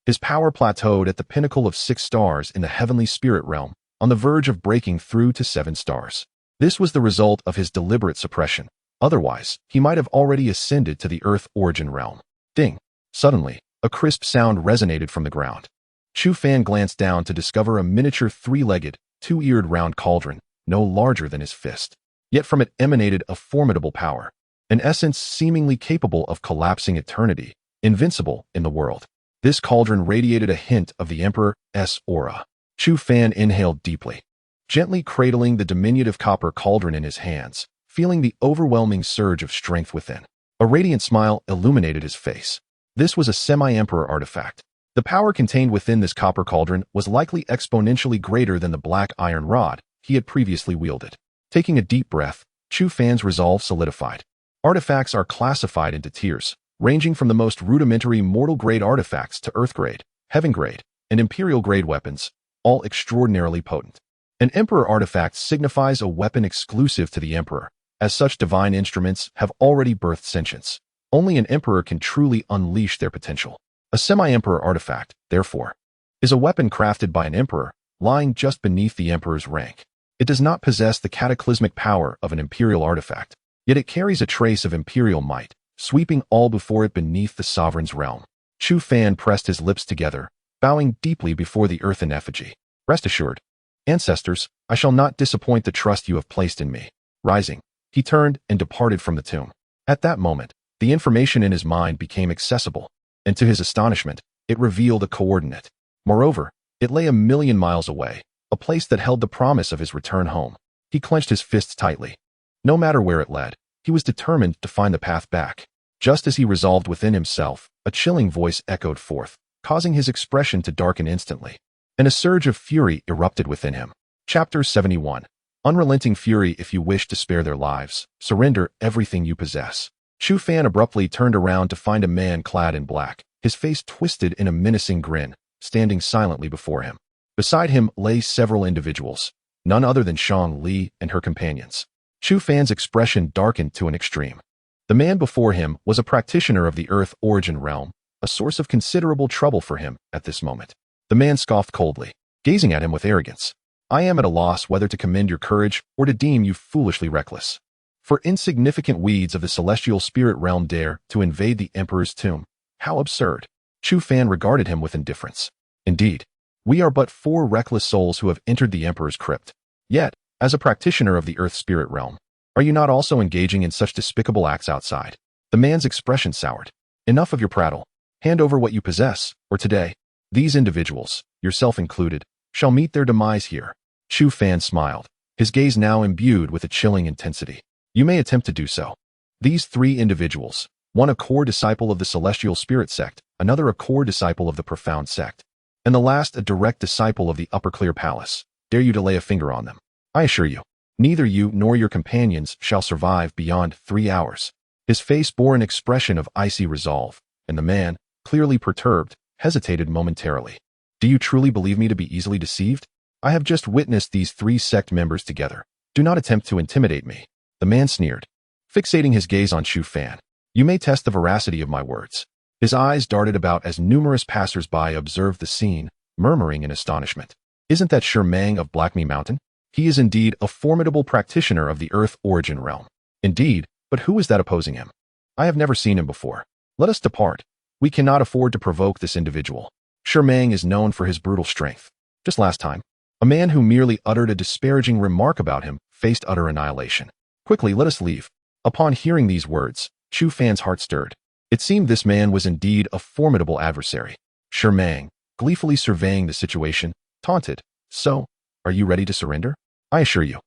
His power plateaued at the pinnacle of 6 stars in the Heavenly Spirit Realm, on the verge of breaking through to 7 stars. This was the result of his deliberate suppression. Otherwise, he might have already ascended to the Earth Origin Realm. Ding. Suddenly, a crisp sound resonated from the ground. Chu Fan glanced down to discover a miniature 3-legged, 2-eared round cauldron, no larger than his fist. Yet from it emanated a formidable power, an essence seemingly capable of collapsing eternity, invincible in the world. This cauldron radiated a hint of the Emperor's aura. Chu Fan inhaled deeply, gently cradling the diminutive copper cauldron in his hands, feeling the overwhelming surge of strength within. A radiant smile illuminated his face. This was a semi-emperor artifact. The power contained within this copper cauldron was likely exponentially greater than the black iron rod he had previously wielded. Taking a deep breath, Chu Fan's resolve solidified. Artifacts are classified into tiers, ranging from the most rudimentary mortal-grade artifacts to Earth-grade, Heaven-grade, and Imperial-grade weapons, all extraordinarily potent. An Emperor artifact signifies a weapon exclusive to the Emperor, as such divine instruments have already birthed sentience. Only an Emperor can truly unleash their potential. A semi-Emperor artifact, therefore, is a weapon crafted by an Emperor, lying just beneath the Emperor's rank. It does not possess the cataclysmic power of an Imperial artifact, yet it carries a trace of Imperial might, sweeping all before it beneath the sovereign's realm. Chu Fan pressed his lips together, bowing deeply before the earthen effigy. Rest assured, ancestors, I shall not disappoint the trust you have placed in me. Rising, he turned and departed from the tomb. At that moment, the information in his mind became accessible, and to his astonishment, it revealed a coordinate. Moreover, it lay 1,000,000 miles away, a place that held the promise of his return home. He clenched his fists tightly. No matter where it led, he was determined to find the path back. Just as he resolved within himself, a chilling voice echoed forth, causing his expression to darken instantly, and a surge of fury erupted within him. Chapter 71. Unrelenting fury. If you wish to spare their lives, surrender everything you possess. Chu Fan abruptly turned around to find a man clad in black, his face twisted in a menacing grin, standing silently before him. Beside him lay several individuals, none other than Shang Li and her companions. Chu Fan's expression darkened to an extreme. The man before him was a practitioner of the Earth origin realm, a source of considerable trouble for him at this moment. The man scoffed coldly, gazing at him with arrogance. I am at a loss whether to commend your courage or to deem you foolishly reckless. For insignificant weeds of the celestial spirit realm dare to invade the Emperor's tomb. How absurd. Chu Fan regarded him with indifference. Indeed, we are but 4 reckless souls who have entered the Emperor's crypt. Yet, as a practitioner of the Earth spirit realm, are you not also engaging in such despicable acts outside? The man's expression soured. Enough of your prattle. Hand over what you possess, or today, these individuals, yourself included, shall meet their demise here. Chu Fan smiled, his gaze now imbued with a chilling intensity. You may attempt to do so. These 3 individuals, one a core disciple of the Celestial Spirit sect, another a core disciple of the Profound sect, and the last a direct disciple of the Upper Clear Palace, dare you to lay a finger on them. I assure you, neither you nor your companions shall survive beyond 3 hours. His face bore an expression of icy resolve, and the man, clearly perturbed, hesitated momentarily. Do you truly believe me to be easily deceived? I have just witnessed these 3 sect members together. Do not attempt to intimidate me. The man sneered, fixating his gaze on Chu Fan. You may test the veracity of my words. His eyes darted about as numerous passers-by observed the scene, murmuring in astonishment. Isn't that Shermang of Blackme Mountain? He is indeed a formidable practitioner of the Earth origin realm. Indeed, but who is that opposing him? I have never seen him before. Let us depart. We cannot afford to provoke this individual. Shermang is known for his brutal strength. Just last time, a man who merely uttered a disparaging remark about him faced utter annihilation. Quickly, let us leave. Upon hearing these words, Chu Fan's heart stirred. It seemed this man was indeed a formidable adversary. Shermang, gleefully surveying the situation, taunted, So, are you ready to surrender? I assure you,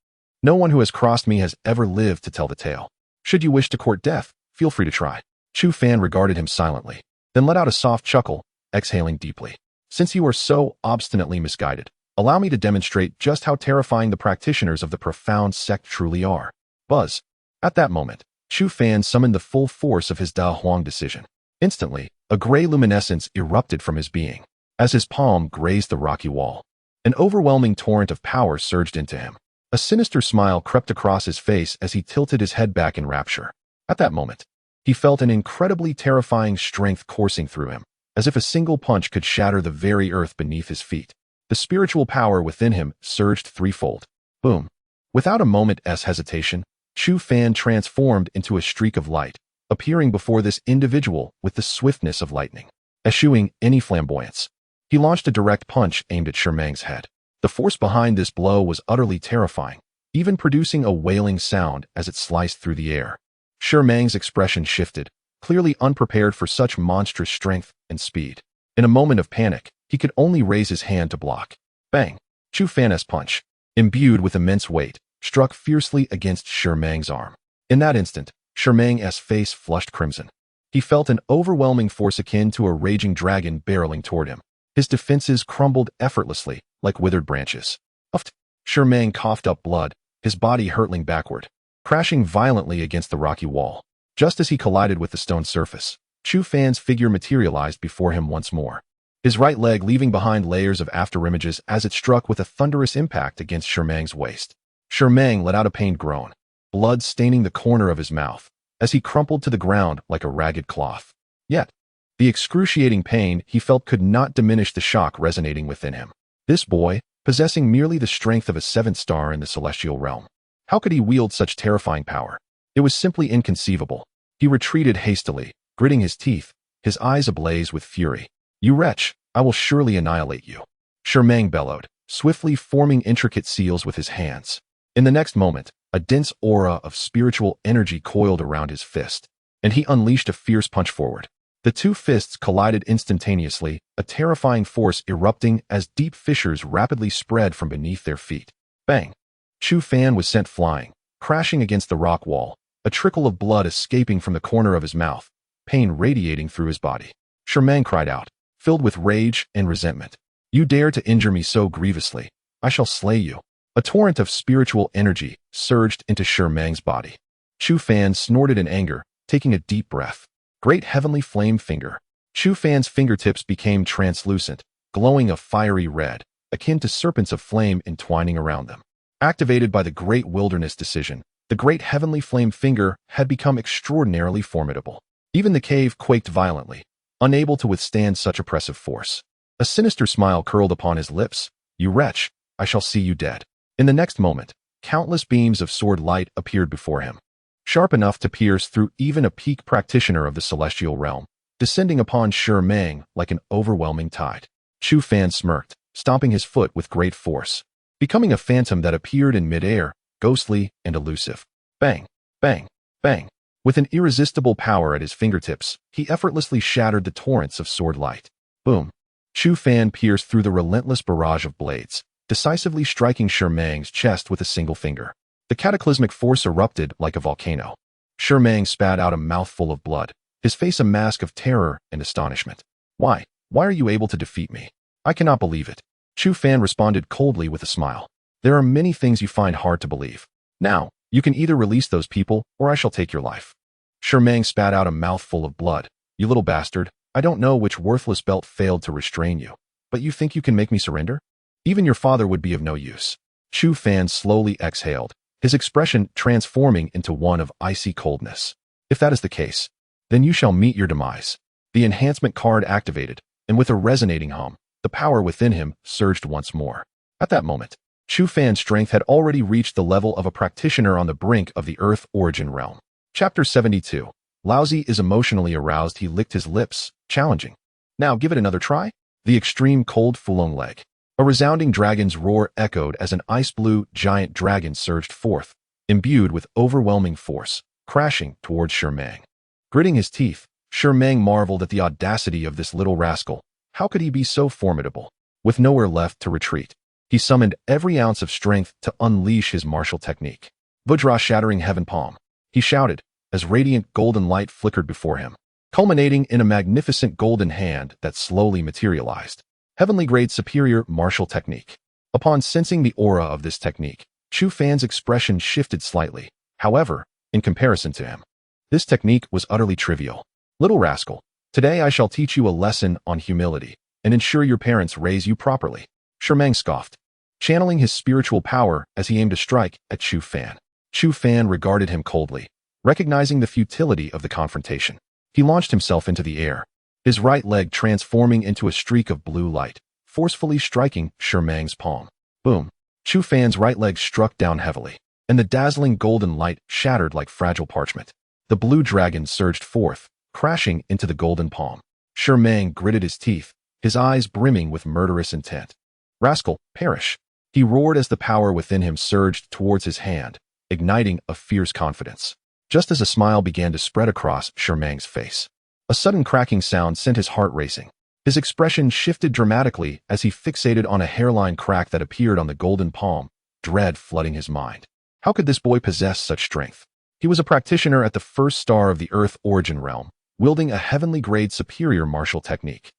no one who has crossed me has ever lived to tell the tale. Should you wish to court death, feel free to try. Chu Fan regarded him silently, then let out a soft chuckle, exhaling deeply. Since you are so obstinately misguided, allow me to demonstrate just how terrifying the practitioners of the Profound sect truly are. Buzz. At that moment, Chu Fan summoned the full force of his Da Huang decision. Instantly, a gray luminescence erupted from his being. As his palm grazed the rocky wall, an overwhelming torrent of power surged into him. A sinister smile crept across his face as he tilted his head back in rapture. At that moment, he felt an incredibly terrifying strength coursing through him, as if a single punch could shatter the very earth beneath his feet. The spiritual power within him surged threefold. Boom. Without a moment's hesitation, Chu Fan transformed into a streak of light, appearing before this individual with the swiftness of lightning. Eschewing any flamboyance, he launched a direct punch aimed at Shermang's head. The force behind this blow was utterly terrifying, even producing a wailing sound as it sliced through the air. Shermang's expression shifted, clearly unprepared for such monstrous strength and speed. In a moment of panic, he could only raise his hand to block. Bang! Chu Fan's punch, imbued with immense weight, struck fiercely against Shermang's arm. In that instant, Shermang's face flushed crimson. He felt an overwhelming force akin to a raging dragon barreling toward him. His defenses crumbled effortlessly, like withered branches. Uffed! Shermang coughed up blood, his body hurtling backward, crashing violently against the rocky wall. Just as he collided with the stone surface, Chu Fan's figure materialized before him once more, his right leg leaving behind layers of afterimages as it struck with a thunderous impact against Shermang's waist. Shermang let out a pained groan, blood staining the corner of his mouth, as he crumpled to the ground like a ragged cloth. Yet, the excruciating pain he felt could not diminish the shock resonating within him. This boy, possessing merely the strength of a 7th star in the celestial realm. How could he wield such terrifying power? It was simply inconceivable. He retreated hastily, gritting his teeth, his eyes ablaze with fury. You wretch, I will surely annihilate you. Shermang bellowed, swiftly forming intricate seals with his hands. In the next moment, a dense aura of spiritual energy coiled around his fist, and he unleashed a fierce punch forward. The two fists collided instantaneously, a terrifying force erupting as deep fissures rapidly spread from beneath their feet. Bang! Chu Fan was sent flying, crashing against the rock wall, a trickle of blood escaping from the corner of his mouth, pain radiating through his body. Shermang cried out, filled with rage and resentment. You dare to injure me so grievously. I shall slay you. A torrent of spiritual energy surged into Shermang's body. Chu Fan snorted in anger, taking a deep breath. Great heavenly flame finger. Chu Fan's fingertips became translucent, glowing a fiery red, akin to serpents of flame entwining around them. Activated by the Great Wilderness Decision, the great heavenly flame finger had become extraordinarily formidable. Even the cave quaked violently, unable to withstand such oppressive force. A sinister smile curled upon his lips. "You wretch, I shall see you dead." In the next moment, countless beams of sword light appeared before him, sharp enough to pierce through even a peak practitioner of the celestial realm, descending upon Shurmang like an overwhelming tide. Chu Fan smirked, stomping his foot with great force, becoming a phantom that appeared in midair, ghostly and elusive. Bang, bang, bang. With an irresistible power at his fingertips, he effortlessly shattered the torrents of sword light. Boom. Chu Fan pierced through the relentless barrage of blades, decisively striking Shurmang's chest with a single finger. The cataclysmic force erupted like a volcano. Shurmang spat out a mouthful of blood, his face a mask of terror and astonishment. Why are you able to defeat me? I cannot believe it." Chu Fan responded coldly with a smile. "There are many things you find hard to believe. Now, you can either release those people, or I shall take your life." Shurmang spat out a mouthful of blood. "You little bastard, I don't know which worthless belt failed to restrain you, but you think you can make me surrender? Even your father would be of no use." Chu Fan slowly exhaled, his expression transforming into one of icy coldness. "If that is the case, then you shall meet your demise." The enhancement card activated, and with a resonating hum, the power within him surged once more. At that moment, Chu Fan's strength had already reached the level of a practitioner on the brink of the Earth origin realm. Chapter 72. Laozi is emotionally aroused. He licked his lips, challenging. "Now give it another try?" The extreme cold Fulong leg. A resounding dragon's roar echoed as an ice-blue giant dragon surged forth, imbued with overwhelming force, crashing towards Shurmang. Gritting his teeth, Shurmang marveled at the audacity of this little rascal. How could he be so formidable? With nowhere left to retreat, he summoned every ounce of strength to unleash his martial technique. Vajra shattering heaven palm, he shouted, as radiant golden light flickered before him, culminating in a magnificent golden hand that slowly materialized. Heavenly grade superior martial technique. Upon sensing the aura of this technique, Chu Fan's expression shifted slightly. However, in comparison to him, this technique was utterly trivial. "Little rascal, today I shall teach you a lesson on humility and ensure your parents raise you properly." Shurmang scoffed, channeling his spiritual power as he aimed to strike at Chu Fan. Chu Fan regarded him coldly, recognizing the futility of the confrontation. He launched himself into the air, his right leg transforming into a streak of blue light, forcefully striking Shurmang's palm. Boom. Chu Fan's right leg struck down heavily, and the dazzling golden light shattered like fragile parchment. The blue dragon surged forth, crashing into the golden palm. Shurmang gritted his teeth, his eyes brimming with murderous intent. "Rascal, perish!" he roared as the power within him surged towards his hand, igniting a fierce confidence. Just as a smile began to spread across Shurmang's face, a sudden cracking sound sent his heart racing. His expression shifted dramatically as he fixated on a hairline crack that appeared on the golden palm, dread flooding his mind. How could this boy possess such strength? He was a practitioner at the first star of the Earth origin realm, wielding a heavenly grade superior martial technique.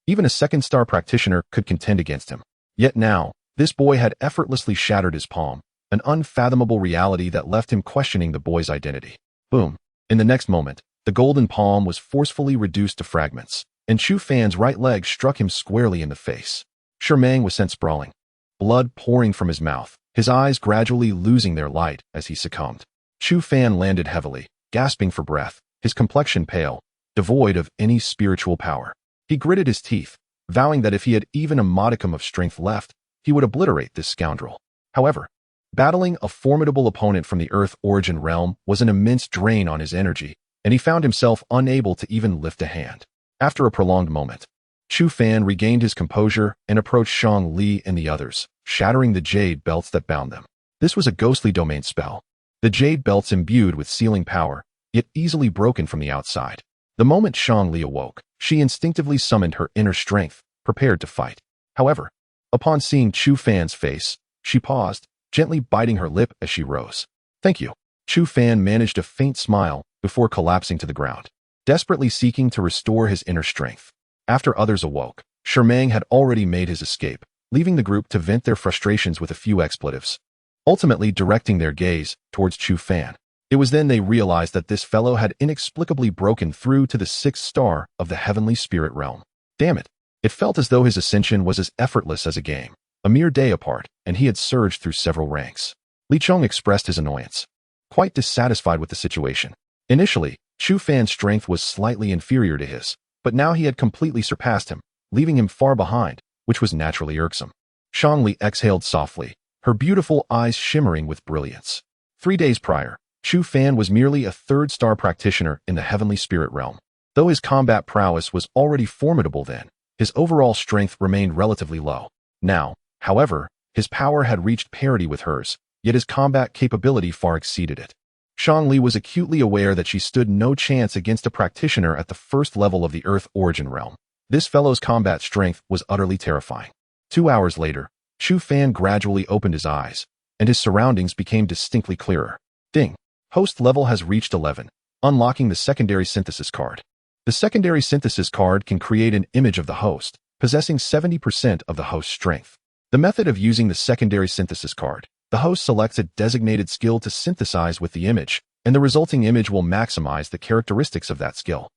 Even a second star practitioner could contend against him. Yet now, this boy had effortlessly shattered his palm, an unfathomable reality that left him questioning the boy's identity. Boom. In the next moment, the golden palm was forcefully reduced to fragments, and Chu Fan's right leg struck him squarely in the face. Shurmang was sent sprawling, blood pouring from his mouth, his eyes gradually losing their light as he succumbed. Chu Fan landed heavily, gasping for breath, his complexion pale, devoid of any spiritual power. He gritted his teeth, vowing that if he had even a modicum of strength left, he would obliterate this scoundrel. However, battling a formidable opponent from the Earth origin realm was an immense drain on his energy, and he found himself unable to even lift a hand. After a prolonged moment, Chu Fan regained his composure and approached Shang Li and the others, shattering the jade belts that bound them. This was a ghostly domain spell. The jade belts imbued with sealing power, yet easily broken from the outside. The moment Shang Li awoke, she instinctively summoned her inner strength, prepared to fight. However, upon seeing Chu Fan's face, she paused, gently biting her lip as she rose. "Thank you." Chu Fan managed a faint smile before collapsing to the ground, desperately seeking to restore his inner strength. After others awoke, Shurmang had already made his escape, leaving the group to vent their frustrations with a few expletives, ultimately directing their gaze towards Chu Fan. It was then they realized that this fellow had inexplicably broken through to the 6th star of the heavenly spirit realm. Damn it! It felt as though his ascension was as effortless as a game. A mere day apart, and he had surged through several ranks. Li Chong expressed his annoyance, quite dissatisfied with the situation. Initially, Chu Fan's strength was slightly inferior to his, but now he had completely surpassed him, leaving him far behind, which was naturally irksome. Shang Li exhaled softly, her beautiful eyes shimmering with brilliance. 3 days prior, Chu Fan was merely a third-star practitioner in the heavenly spirit realm. Though his combat prowess was already formidable then, his overall strength remained relatively low. Now, however, his power had reached parity with hers, yet his combat capability far exceeded it. Shang Li was acutely aware that she stood no chance against a practitioner at the first level of the Earth origin realm. This fellow's combat strength was utterly terrifying. 2 hours later, Chu Fan gradually opened his eyes, and his surroundings became distinctly clearer. Ding! Host level has reached 11, unlocking the secondary synthesis card. The secondary synthesis card can create an image of the host, possessing 70% of the host's strength. The method of using the secondary synthesis card: the host selects a designated skill to synthesize with the image, and the resulting image will maximize the characteristics of that skill.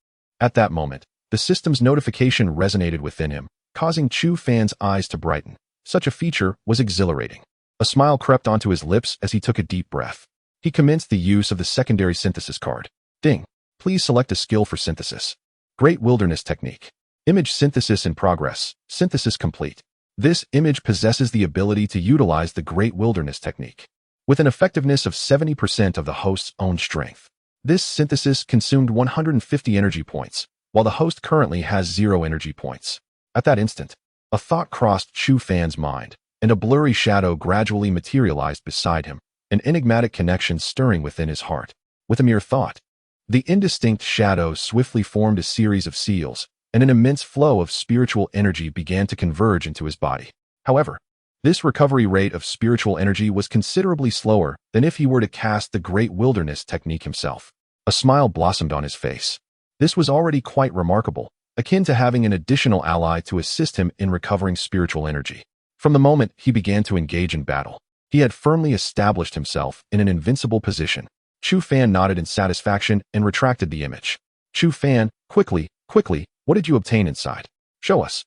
At that moment, the system's notification resonated within him, causing Chu Fan's eyes to brighten. Such a feature was exhilarating. A smile crept onto his lips as he took a deep breath. He commenced the use of the secondary synthesis card. Ding! Please select a skill for synthesis. Great Wilderness Technique. Image synthesis in progress. Synthesis complete. This image possesses the ability to utilize the Great Wilderness Technique. With an effectiveness of 70% of the host's own strength. This synthesis consumed 150 energy points, while the host currently has 0 energy points. At that instant, a thought crossed Chu Fan's mind, and a blurry shadow gradually materialized beside him, an enigmatic connection stirring within his heart. With a mere thought, the indistinct shadow swiftly formed a series of seals, and an immense flow of spiritual energy began to converge into his body. However, this recovery rate of spiritual energy was considerably slower than if he were to cast the Great Wilderness Technique himself. A smile blossomed on his face. This was already quite remarkable, akin to having an additional ally to assist him in recovering spiritual energy. From the moment he began to engage in battle, he had firmly established himself in an invincible position. Chu Fan nodded in satisfaction and retracted the image. Chu Fan, quickly, what did you obtain inside? Show us.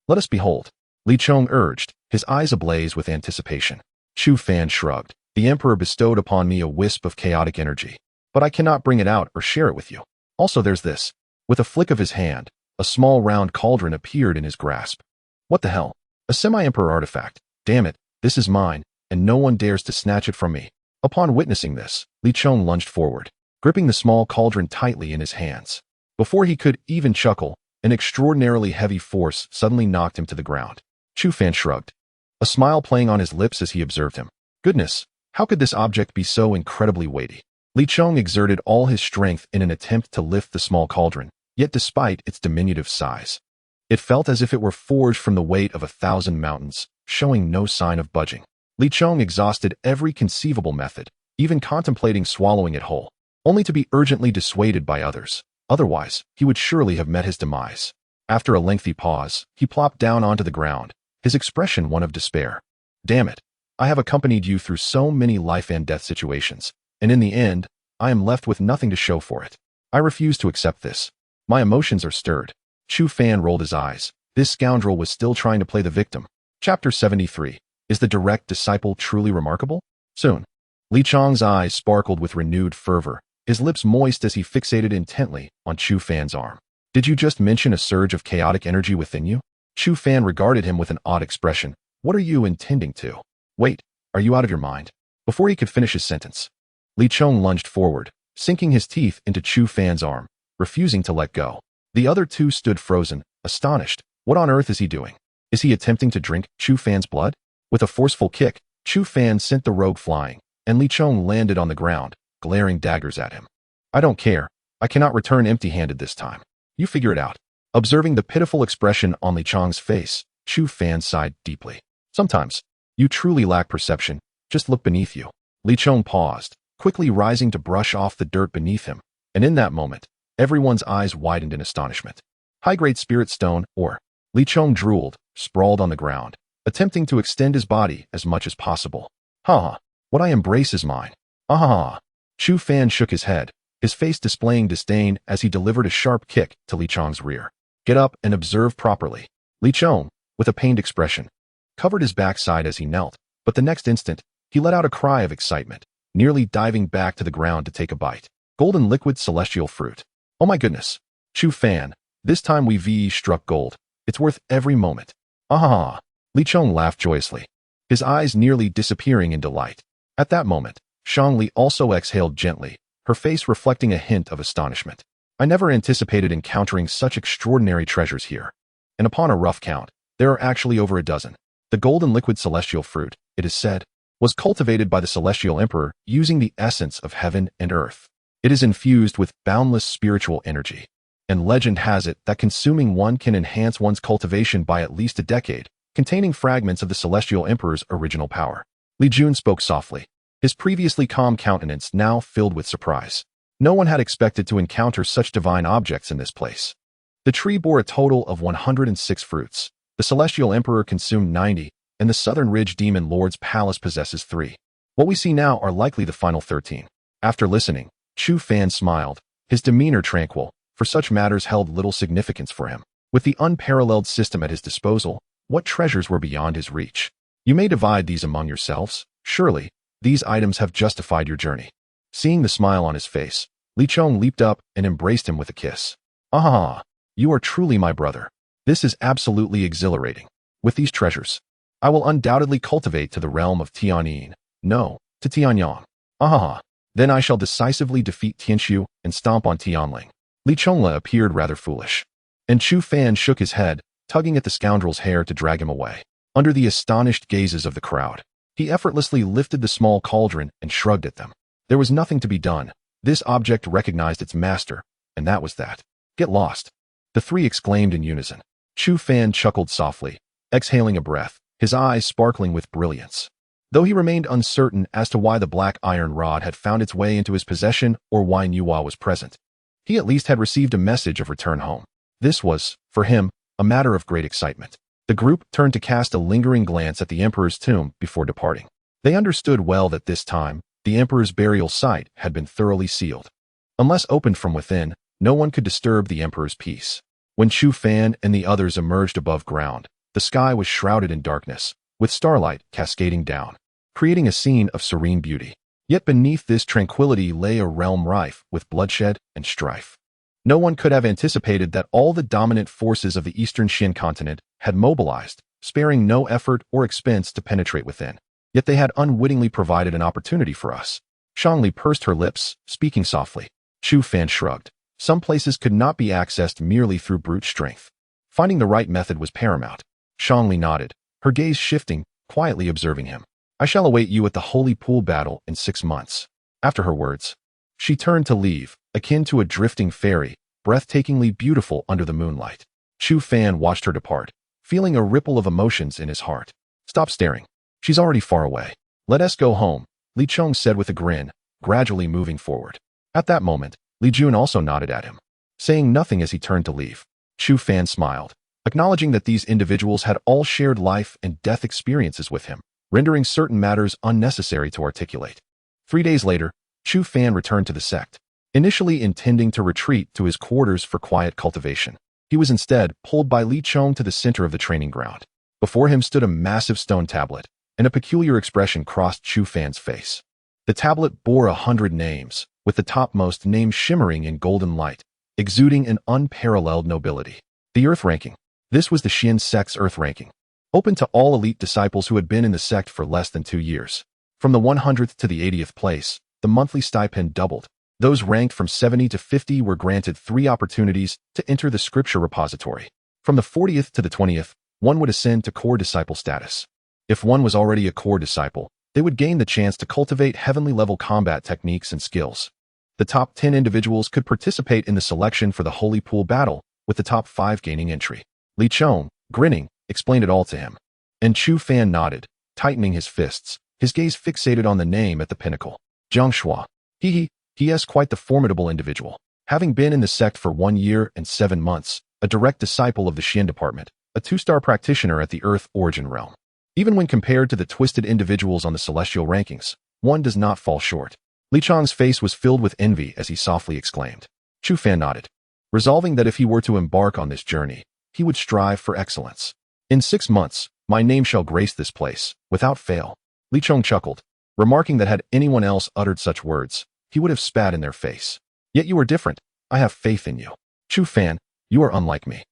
Let us behold. Li Chong urged, his eyes ablaze with anticipation. Chu Fan shrugged. The Emperor bestowed upon me a wisp of chaotic energy, but I cannot bring it out or share it with you. Also there's this. With a flick of his hand, a small round cauldron appeared in his grasp. What the hell? A semi-emperor artifact. Damn it, this is mine, and no one dares to snatch it from me. Upon witnessing this, Li Chong lunged forward, gripping the small cauldron tightly in his hands. Before he could even chuckle, an extraordinarily heavy force suddenly knocked him to the ground. Chu Fan shrugged, a smile playing on his lips as he observed him. Goodness, how could this object be so incredibly weighty? Li Chong exerted all his strength in an attempt to lift the small cauldron, yet despite its diminutive size, it felt as if it were forged from the weight of 1,000 mountains, showing no sign of budging. Li Chong exhausted every conceivable method, even contemplating swallowing it whole, only to be urgently dissuaded by others. Otherwise, he would surely have met his demise. After a lengthy pause, he plopped down onto the ground, his expression one of despair. Damn it, I have accompanied you through so many life and death situations, and in the end, I am left with nothing to show for it. I refuse to accept this. My emotions are stirred. Chu Fan rolled his eyes. This scoundrel was still trying to play the victim. Chapter 73. Is the direct disciple truly remarkable? Soon. Li Chong's eyes sparkled with renewed fervor, his lips moist as he fixated intently on Chu Fan's arm. Did you just mention a surge of chaotic energy within you? Chu Fan regarded him with an odd expression. What are you intending to? Wait, are you out of your mind? Before he could finish his sentence, Li Chong lunged forward, sinking his teeth into Chu Fan's arm, refusing to let go. The other two stood frozen, astonished. What on earth is he doing? Is he attempting to drink Chu Fan's blood? With a forceful kick, Chu Fan sent the rogue flying, and Li Chong landed on the ground, glaring daggers at him. I don't care. I cannot return empty-handed this time. You figure it out. Observing the pitiful expression on Li Chong's face, Chu Fan sighed deeply. Sometimes, you truly lack perception. Just look beneath you. Li Chong paused, quickly rising to brush off the dirt beneath him, and in that moment, everyone's eyes widened in astonishment. High-grade spirit stone, or Li Chong drooled, sprawled on the ground, attempting to extend his body as much as possible. Ha! What I embrace is mine. Ah! Chu Fan shook his head, his face displaying disdain as he delivered a sharp kick to Li Chong's rear. Get up and observe properly. Li Chong, with a pained expression, covered his backside as he knelt, but the next instant, he let out a cry of excitement, nearly diving back to the ground to take a bite. Golden liquid celestial fruit. Oh my goodness. Chu Fan, this time we struck gold. It's worth every moment. Ah! Li Chong laughed joyously, his eyes nearly disappearing in delight. At that moment, Shangli also exhaled gently, her face reflecting a hint of astonishment. I never anticipated encountering such extraordinary treasures here. And upon a rough count, there are actually over a dozen. The golden liquid celestial fruit, it is said, was cultivated by the celestial emperor using the essence of heaven and earth. It is infused with boundless spiritual energy, and legend has it that consuming one can enhance one's cultivation by at least a decade, containing fragments of the celestial emperor's original power. Li Jun spoke softly, his previously calm countenance now filled with surprise. No one had expected to encounter such divine objects in this place. The tree bore a total of 106 fruits. The celestial emperor consumed 90, and the Southern Ridge Demon Lord's palace possesses 3. What we see now are likely the final 13. After listening, Chu Fan smiled, his demeanor tranquil, for such matters held little significance for him. With the unparalleled system at his disposal, what treasures were beyond his reach? You may divide these among yourselves. Surely, these items have justified your journey. Seeing the smile on his face, Li Chong leaped up and embraced him with a kiss. Ah, you are truly my brother. This is absolutely exhilarating. With these treasures, I will undoubtedly cultivate to the realm of Tianyin. No, to Tianyang. Ah, then I shall decisively defeat Tianshu and stomp on Tianling. Li Chongla appeared rather foolish, and Chu Fan shook his head, tugging at the scoundrel's hair to drag him away. Under the astonished gazes of the crowd, he effortlessly lifted the small cauldron and shrugged at them. There was nothing to be done. This object recognized its master, and that was that. Get lost. The 3 exclaimed in unison. Chu Fan chuckled softly, exhaling a breath, his eyes sparkling with brilliance. Though he remained uncertain as to why the black iron rod had found its way into his possession or why Nuwa was present, he at least had received a message of return home. This was, for him, a matter of great excitement. The group turned to cast a lingering glance at the emperor's tomb before departing. They understood well that this time, the emperor's burial site had been thoroughly sealed. Unless opened from within, no one could disturb the emperor's peace. When Chu Fan and the others emerged above ground, the sky was shrouded in darkness, with starlight cascading down, creating a scene of serene beauty. Yet beneath this tranquility lay a realm rife with bloodshed and strife. No one could have anticipated that all the dominant forces of the eastern Xin continent had mobilized, sparing no effort or expense to penetrate within. Yet they had unwittingly provided an opportunity for us. Shangli pursed her lips, speaking softly. Chu Fan shrugged. Some places could not be accessed merely through brute strength. Finding the right method was paramount. Shangli nodded, her gaze shifting, quietly observing him. I shall await you at the Holy Pool battle in 6 months. After her words, she turned to leave, akin to a drifting fairy, breathtakingly beautiful under the moonlight. Chu Fan watched her depart, feeling a ripple of emotions in his heart. Stop staring. She's already far away. Let us go home, Li Chong said with a grin, gradually moving forward. At that moment, Li Jun also nodded at him, saying nothing as he turned to leave. Chu Fan smiled, acknowledging that these individuals had all shared life and death experiences with him, rendering certain matters unnecessary to articulate. 3 days later, Chu Fan returned to the sect, initially intending to retreat to his quarters for quiet cultivation. He was instead pulled by Li Chong to the center of the training ground. Before him stood a massive stone tablet, and a peculiar expression crossed Chu Fan's face. The tablet bore 100 names, with the topmost name shimmering in golden light, exuding an unparalleled nobility. The Earth Ranking. This was the Xian sect's Earth Ranking, open to all elite disciples who had been in the sect for less than 2 years. From the 100th to the 80th place, the monthly stipend doubled. Those ranked from 70 to 50 were granted 3 opportunities to enter the scripture repository. From the 40th to the 20th, one would ascend to core disciple status. If one was already a core disciple, they would gain the chance to cultivate heavenly-level combat techniques and skills. The top 10 individuals could participate in the selection for the Holy Pool battle, with the top 5 gaining entry. Li Chong, grinning, explained it all to him. And Chu Fan nodded, tightening his fists, his gaze fixated on the name at the pinnacle. Zhang Shua. He is quite the formidable individual. Having been in the sect for 1 year and 7 months, a direct disciple of the Xian department, a 2-star practitioner at the Earth Origin realm. Even when compared to the twisted individuals on the celestial rankings, one does not fall short. Li Chong's face was filled with envy as he softly exclaimed. Chu Fan nodded, resolving that if he were to embark on this journey, he would strive for excellence. In 6 months, My name shall grace this place, without fail. Li Chong chuckled, remarking that had anyone else uttered such words, he would have spat in their face. Yet you are different. I have faith in you. Chu Fan, you are unlike me.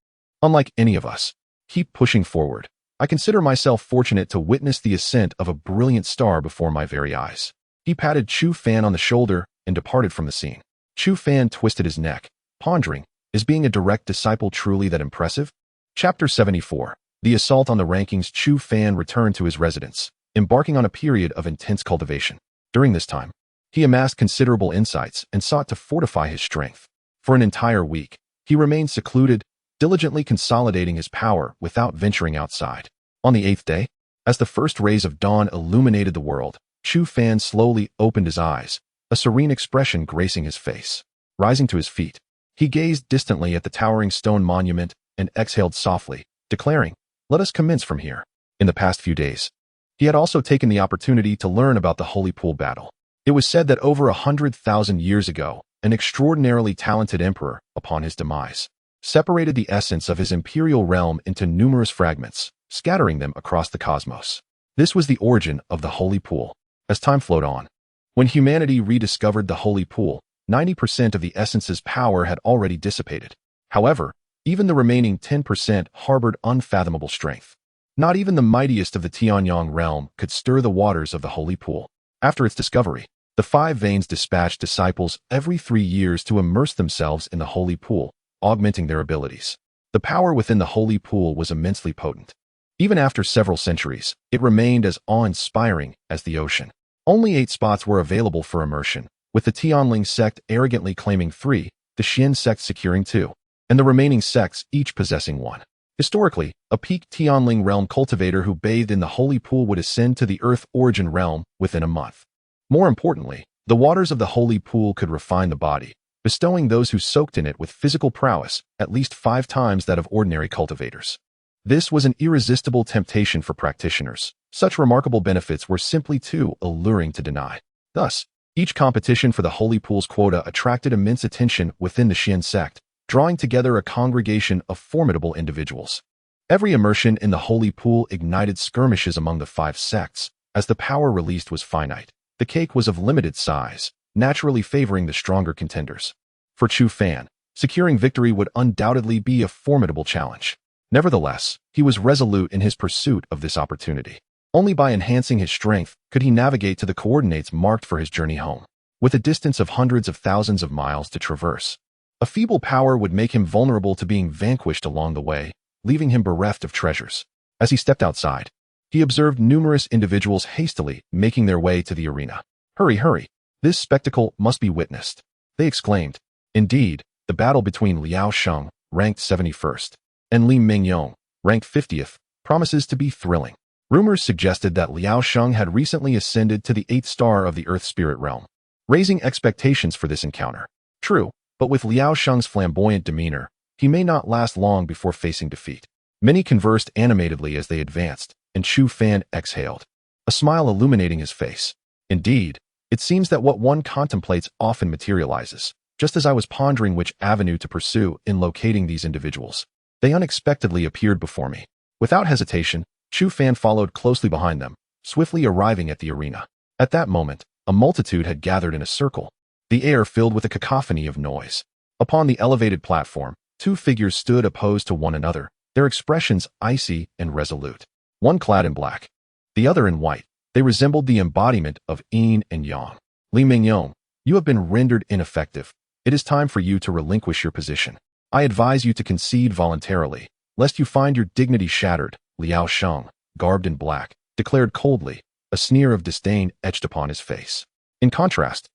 Unlike any of us. Keep pushing forward. I consider myself fortunate to witness the ascent of a brilliant star before my very eyes. He patted Chu Fan on the shoulder and departed from the scene. Chu Fan twisted his neck, pondering, is being a direct disciple truly that impressive? Chapter 74. The assault on the rankings. Chu Fan returned to his residence, embarking on a period of intense cultivation. During this time, he amassed considerable insights and sought to fortify his strength. For an entire week, he remained secluded, diligently consolidating his power without venturing outside. On the 8th day, as the first rays of dawn illuminated the world, Chu Fan slowly opened his eyes, a serene expression gracing his face. Rising to his feet, he gazed distantly at the towering stone monument and exhaled softly, declaring, "Let us commence from here." In the past few days, he had also taken the opportunity to learn about the Holy Pool battle. It was said that over 100,000 years ago, an extraordinarily talented emperor, upon his demise, separated the essence of his imperial realm into numerous fragments, scattering them across the cosmos. This was the origin of the Holy Pool. As time flowed on, when humanity rediscovered the Holy Pool, 90% of the essence's power had already dissipated. However, even the remaining 10% harbored unfathomable strength. Not even the mightiest of the Tianyang realm could stir the waters of the Holy Pool. After its discovery, the 5 veins dispatched disciples every 3 years to immerse themselves in the Holy Pool, augmenting their abilities. The power within the Holy Pool was immensely potent. Even after several centuries, it remained as awe-inspiring as the ocean. Only 8 spots were available for immersion, with the Tianling sect arrogantly claiming 3, the Xian sect securing 2, and the remaining sects each possessing 1. Historically, a peak Tianling realm cultivator who bathed in the Holy Pool would ascend to the Earth origin realm within a month. More importantly, the waters of the Holy Pool could refine the body, bestowing those who soaked in it with physical prowess at least 5 times that of ordinary cultivators. This was an irresistible temptation for practitioners. Such remarkable benefits were simply too alluring to deny. Thus, each competition for the Holy Pool's quota attracted immense attention within the Xian sect, drawing together a congregation of formidable individuals. Every immersion in the Holy Pool ignited skirmishes among the 5 sects, as the power released was finite. The cake was of limited size, naturally favoring the stronger contenders. For Chu Fan, securing victory would undoubtedly be a formidable challenge. Nevertheless, he was resolute in his pursuit of this opportunity. Only by enhancing his strength could he navigate to the coordinates marked for his journey home. With a distance of hundreds of thousands of miles to traverse, a feeble power would make him vulnerable to being vanquished along the way, leaving him bereft of treasures. As he stepped outside, he observed numerous individuals hastily making their way to the arena. "Hurry, hurry! This spectacle must be witnessed," they exclaimed. Indeed, the battle between Liao Sheng, ranked 71st, and Li Mingyong, ranked 50th, promises to be thrilling. Rumors suggested that Liao Sheng had recently ascended to the 8th star of the Earth Spirit realm, raising expectations for this encounter. True, but with Liao Sheng's flamboyant demeanor, he may not last long before facing defeat. Many conversed animatedly as they advanced, and Chu Fan exhaled, a smile illuminating his face. Indeed, it seems that what one contemplates often materializes. Just as I was pondering which avenue to pursue in locating these individuals, they unexpectedly appeared before me. Without hesitation, Chu Fan followed closely behind them, swiftly arriving at the arena. At that moment, a multitude had gathered in a circle, the air filled with a cacophony of noise. Upon the elevated platform, 2 figures stood opposed to one another, their expressions icy and resolute. One clad in black, the other in white. They resembled the embodiment of yin and yang. "Li Mingyong, you have been rendered ineffective. It is time for you to relinquish your position. I advise you to concede voluntarily, lest you find your dignity shattered," Liao Sheng, garbed in black, declared coldly, a sneer of disdain etched upon his face. In contrast,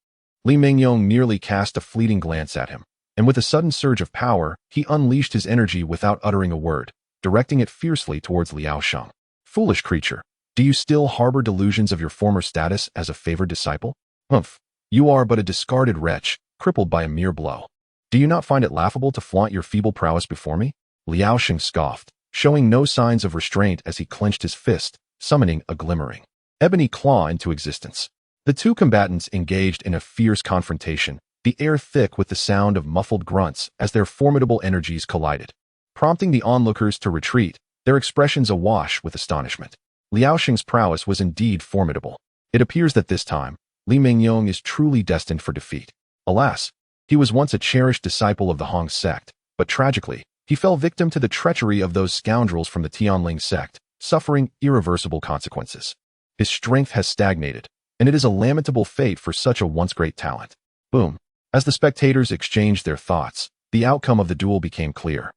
Li Mingyong merely cast a fleeting glance at him, and with a sudden surge of power, he unleashed his energy without uttering a word, directing it fiercely towards Liao Sheng. "Foolish creature, do you still harbor delusions of your former status as a favored disciple? Humph, you are but a discarded wretch, crippled by a mere blow. Do you not find it laughable to flaunt your feeble prowess before me?" Liao Sheng scoffed, showing no signs of restraint as he clenched his fist, summoning a glimmering ebony claw into existence. The 2 combatants engaged in a fierce confrontation, the air thick with the sound of muffled grunts as their formidable energies collided. Prompting the onlookers to retreat, their expressions awash with astonishment. Liao Sheng's prowess was indeed formidable. It appears that this time, Li Mingyong is truly destined for defeat. Alas, he was once a cherished disciple of the Hong sect, but tragically, he fell victim to the treachery of those scoundrels from the Tianling sect, suffering irreversible consequences. His strength has stagnated, and it is a lamentable fate for such a once great talent. Boom. As the spectators exchanged their thoughts, the outcome of the duel became clear.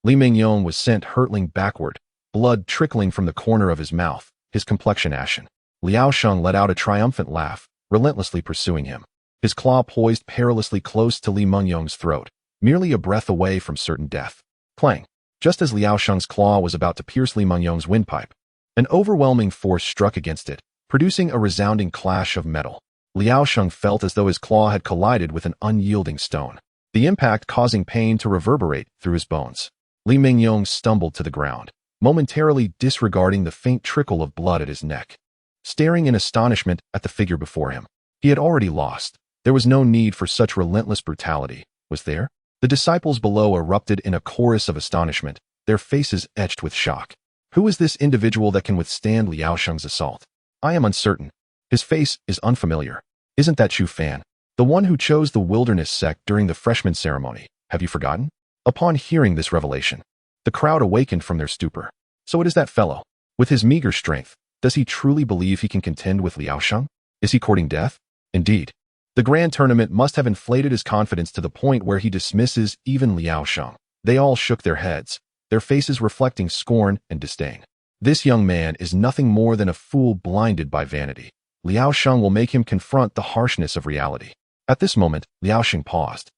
Li Mingyong was sent hurtling backward, blood trickling from the corner of his mouth, his complexion ashen. Liao Sheng let out a triumphant laugh, relentlessly pursuing him. His claw poised perilously close to Li Mingyong's throat, merely a breath away from certain death. Clang! Just as Liao Sheng's claw was about to pierce Li Mingyong's windpipe, an overwhelming force struck against it, producing a resounding clash of metal. Liao Sheng felt as though his claw had collided with an unyielding stone, the impact causing pain to reverberate through his bones. Li Mingyong stumbled to the ground, momentarily disregarding the faint trickle of blood at his neck. Staring in astonishment at the figure before him, he had already lost. There was no need for such relentless brutality, was there? The disciples below erupted in a chorus of astonishment, their faces etched with shock. Who is this individual that can withstand Liao Sheng's assault? I am uncertain. His face is unfamiliar. Isn't that Chu Fan, the one who chose the wilderness sect during the freshman ceremony? Have you forgotten? Upon hearing this revelation, the crowd awakened from their stupor. So it is that fellow. With his meager strength, does he truly believe he can contend with Liao Sheng? Is he courting death? Indeed. The grand tournament must have inflated his confidence to the point where he dismisses even Liao Sheng. They all shook their heads, their faces reflecting scorn and disdain. This young man is nothing more than a fool blinded by vanity. Liao Sheng will make him confront the harshness of reality. At this moment, Liao Sheng paused,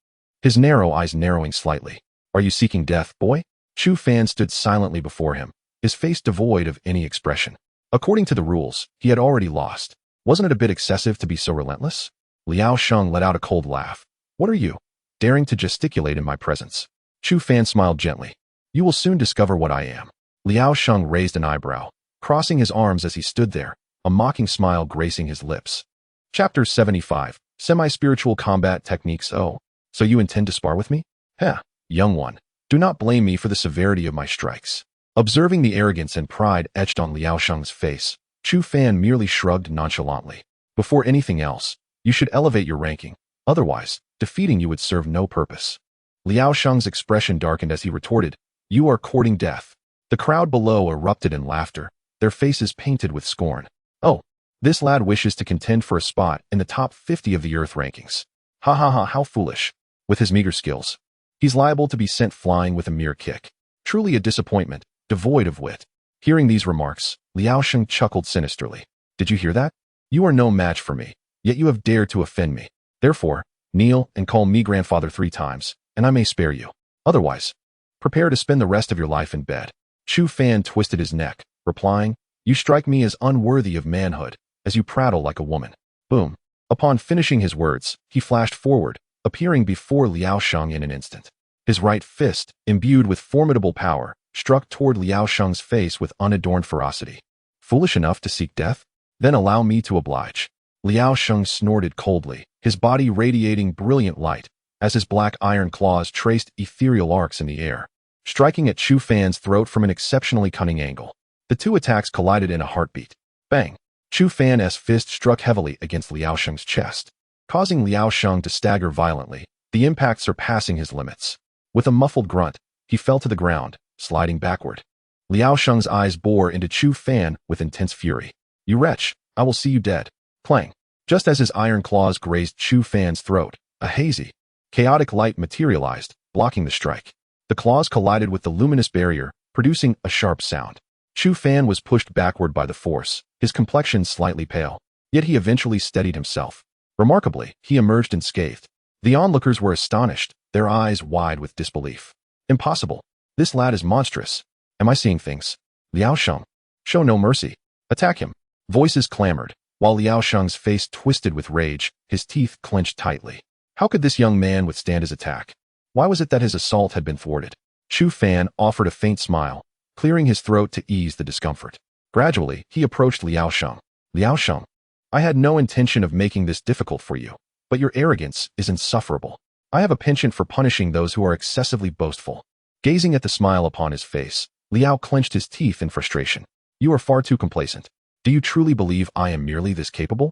his narrow eyes narrowing slightly. Are you seeking death, boy? Chu Fan stood silently before him, his face devoid of any expression. According to the rules, he had already lost. Wasn't it a bit excessive to be so relentless? Liao Sheng let out a cold laugh. What are you, daring to gesticulate in my presence? Chu Fan smiled gently. You will soon discover what I am. Liao Sheng raised an eyebrow, crossing his arms as he stood there, a mocking smile gracing his lips. Chapter 75, Semi-Spiritual Combat Techniques. Oh, so you intend to spar with me? Heh, young one, do not blame me for the severity of my strikes. Observing the arrogance and pride etched on Liao Sheng's face, Chu Fan merely shrugged nonchalantly. Before anything else, you should elevate your ranking. Otherwise, defeating you would serve no purpose. Liao Sheng's expression darkened as he retorted, You are courting death. The crowd below erupted in laughter, their faces painted with scorn. Oh, this lad wishes to contend for a spot in the top 50 of the Earth rankings. Ha ha ha, how foolish. With his meager skills, he's liable to be sent flying with a mere kick. Truly a disappointment, devoid of wit. Hearing these remarks, Liao Sheng chuckled sinisterly. Did you hear that? You are no match for me, yet you have dared to offend me. Therefore, kneel and call me grandfather 3 times, and I may spare you. Otherwise, prepare to spend the rest of your life in bed. Chu Fan twisted his neck, replying, You strike me as unworthy of manhood, as you prattle like a woman. Boom. Upon finishing his words, he flashed forward, appearing before Liao Sheng in an instant. His right fist, imbued with formidable power, struck toward Liao Sheng's face with unadorned ferocity. Foolish enough to seek death? Then allow me to oblige. Liao Sheng snorted coldly, his body radiating brilliant light, as his black iron claws traced ethereal arcs in the air, striking at Chu Fan's throat from an exceptionally cunning angle. The two attacks collided in a heartbeat. Bang! Chu Fan's fist struck heavily against Liao Sheng's chest, causing Liao Sheng to stagger violently, the impact surpassing his limits. With a muffled grunt, he fell to the ground, sliding backward. Liao Sheng's eyes bore into Chu Fan with intense fury. You wretch, I will see you dead. Clang! Just as his iron claws grazed Chu Fan's throat, a hazy, chaotic light materialized, blocking the strike. The claws collided with the luminous barrier, producing a sharp sound. Chu Fan was pushed backward by the force, his complexion slightly pale, yet he eventually steadied himself. Remarkably, he emerged unscathed. The onlookers were astonished, their eyes wide with disbelief. Impossible. This lad is monstrous. Am I seeing things? Liao Sheng, show no mercy. Attack him. Voices clamored, while Liao Sheng's face twisted with rage, his teeth clenched tightly. How could this young man withstand his attack? Why was it that his assault had been thwarted? Chu Fan offered a faint smile, clearing his throat to ease the discomfort. Gradually, he approached Liao Sheng. Liao Sheng, I had no intention of making this difficult for you, but your arrogance is insufferable. I have a penchant for punishing those who are excessively boastful. Gazing at the smile upon his face, Liao clenched his teeth in frustration. You are far too complacent. Do you truly believe I am merely this capable?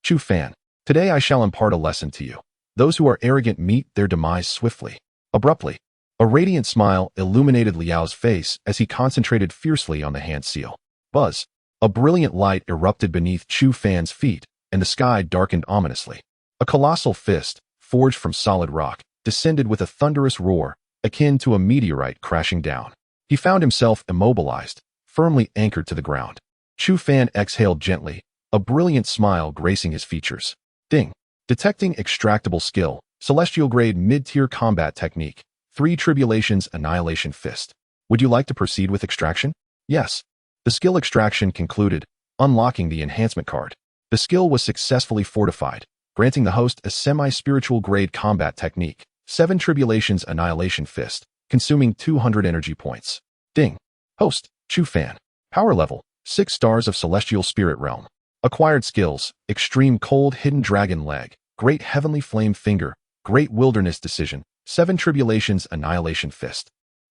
Chu Fan. Today I shall impart a lesson to you. Those who are arrogant meet their demise swiftly. Abruptly, a radiant smile illuminated Liao's face as he concentrated fiercely on the hand seal. Buzz. A brilliant light erupted beneath Chu Fan's feet, and the sky darkened ominously. A colossal fist, forged from solid rock, descended with a thunderous roar, akin to a meteorite crashing down. He found himself immobilized, firmly anchored to the ground. Chu Fan exhaled gently, a brilliant smile gracing his features. Ding. Detecting extractable skill, celestial grade mid-tier combat technique, 3 Tribulations Annihilation Fist. Would you like to proceed with extraction? Yes. The skill extraction concluded, unlocking the enhancement card. The skill was successfully fortified, granting the host a semi-spiritual grade combat technique, 7 Tribulations Annihilation Fist, consuming 200 energy points. Ding. Host, Chu Fan. Power level, 6 stars of Celestial Spirit Realm. Acquired skills, Extreme Cold Hidden Dragon Leg, Great Heavenly Flame Finger, Great Wilderness Decision, 7 Tribulations Annihilation Fist.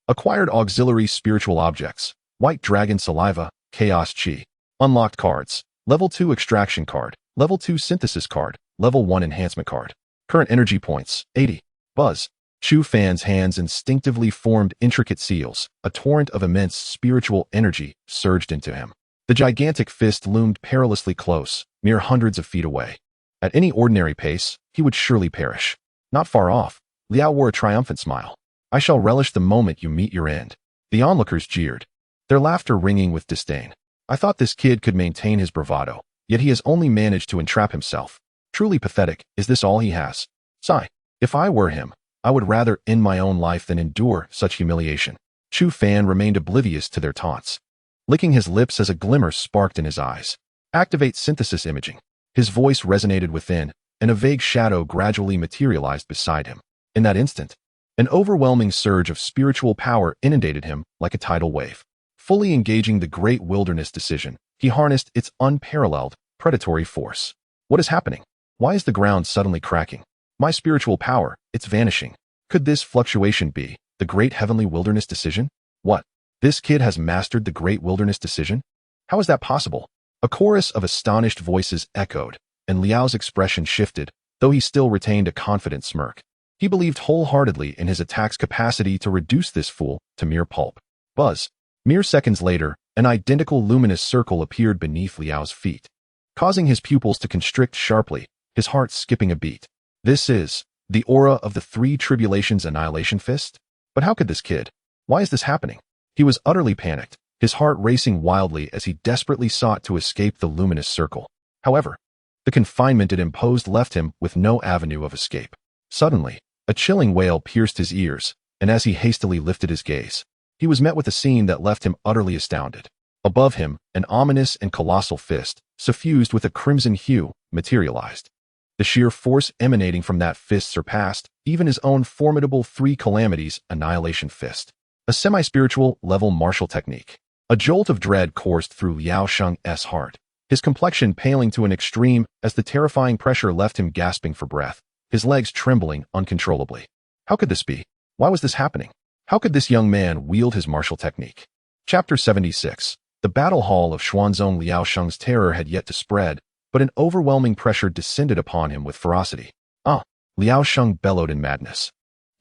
Acquired auxiliary spiritual objects, White Dragon Saliva, Chaos Chi. Unlocked cards, Level 2 Extraction Card, Level 2 Synthesis Card, Level 1 Enhancement Card. Current energy points, 80. Buzz. Chu Fan's hands instinctively formed intricate seals. A torrent of immense spiritual energy surged into him. The gigantic fist loomed perilously close, mere hundreds of feet away. At any ordinary pace, he would surely perish. Not far off, Liao wore a triumphant smile. I shall relish the moment you meet your end. The onlookers jeered, their laughter ringing with disdain. I thought this kid could maintain his bravado, yet he has only managed to entrap himself. Truly pathetic, is this all he has? Sigh. If I were him, I would rather end my own life than endure such humiliation. Chu Fan remained oblivious to their taunts, licking his lips as a glimmer sparked in his eyes. Activate synthesis imaging. His voice resonated within, and a vague shadow gradually materialized beside him. In that instant, an overwhelming surge of spiritual power inundated him like a tidal wave. Fully engaging the Great Wilderness Decision, he harnessed its unparalleled, predatory force. What is happening? Why is the ground suddenly cracking? My spiritual power, it's vanishing. Could this fluctuation be the Great Heavenly Wilderness Decision? What? This kid has mastered the Great Wilderness Decision? How is that possible? A chorus of astonished voices echoed, and Liao's expression shifted, though he still retained a confident smirk. He believed wholeheartedly in his attack's capacity to reduce this fool to mere pulp. Buzz. Mere seconds later, an identical luminous circle appeared beneath Liao's feet, causing his pupils to constrict sharply, his heart skipping a beat. This is the aura of the 3 Tribulations Annihilation Fist? But how could this kid? Why is this happening? He was utterly panicked, his heart racing wildly as he desperately sought to escape the luminous circle. However, the confinement it imposed left him with no avenue of escape. Suddenly, a chilling wail pierced his ears, and as he hastily lifted his gaze, he was met with a scene that left him utterly astounded. Above him, an ominous and colossal fist, suffused with a crimson hue, materialized. The sheer force emanating from that fist surpassed even his own formidable 3 Calamities Annihilation Fist. A semi-spiritual level martial technique. A jolt of dread coursed through Liao Sheng's heart, his complexion paling to an extreme as the terrifying pressure left him gasping for breath, his legs trembling uncontrollably. How could this be? Why was this happening? How could this young man wield his martial technique? Chapter 76. The battle hall of Xuanzong. Liao Sheng's terror had yet to spread, but an overwhelming pressure descended upon him with ferocity. Liao Sheng bellowed in madness,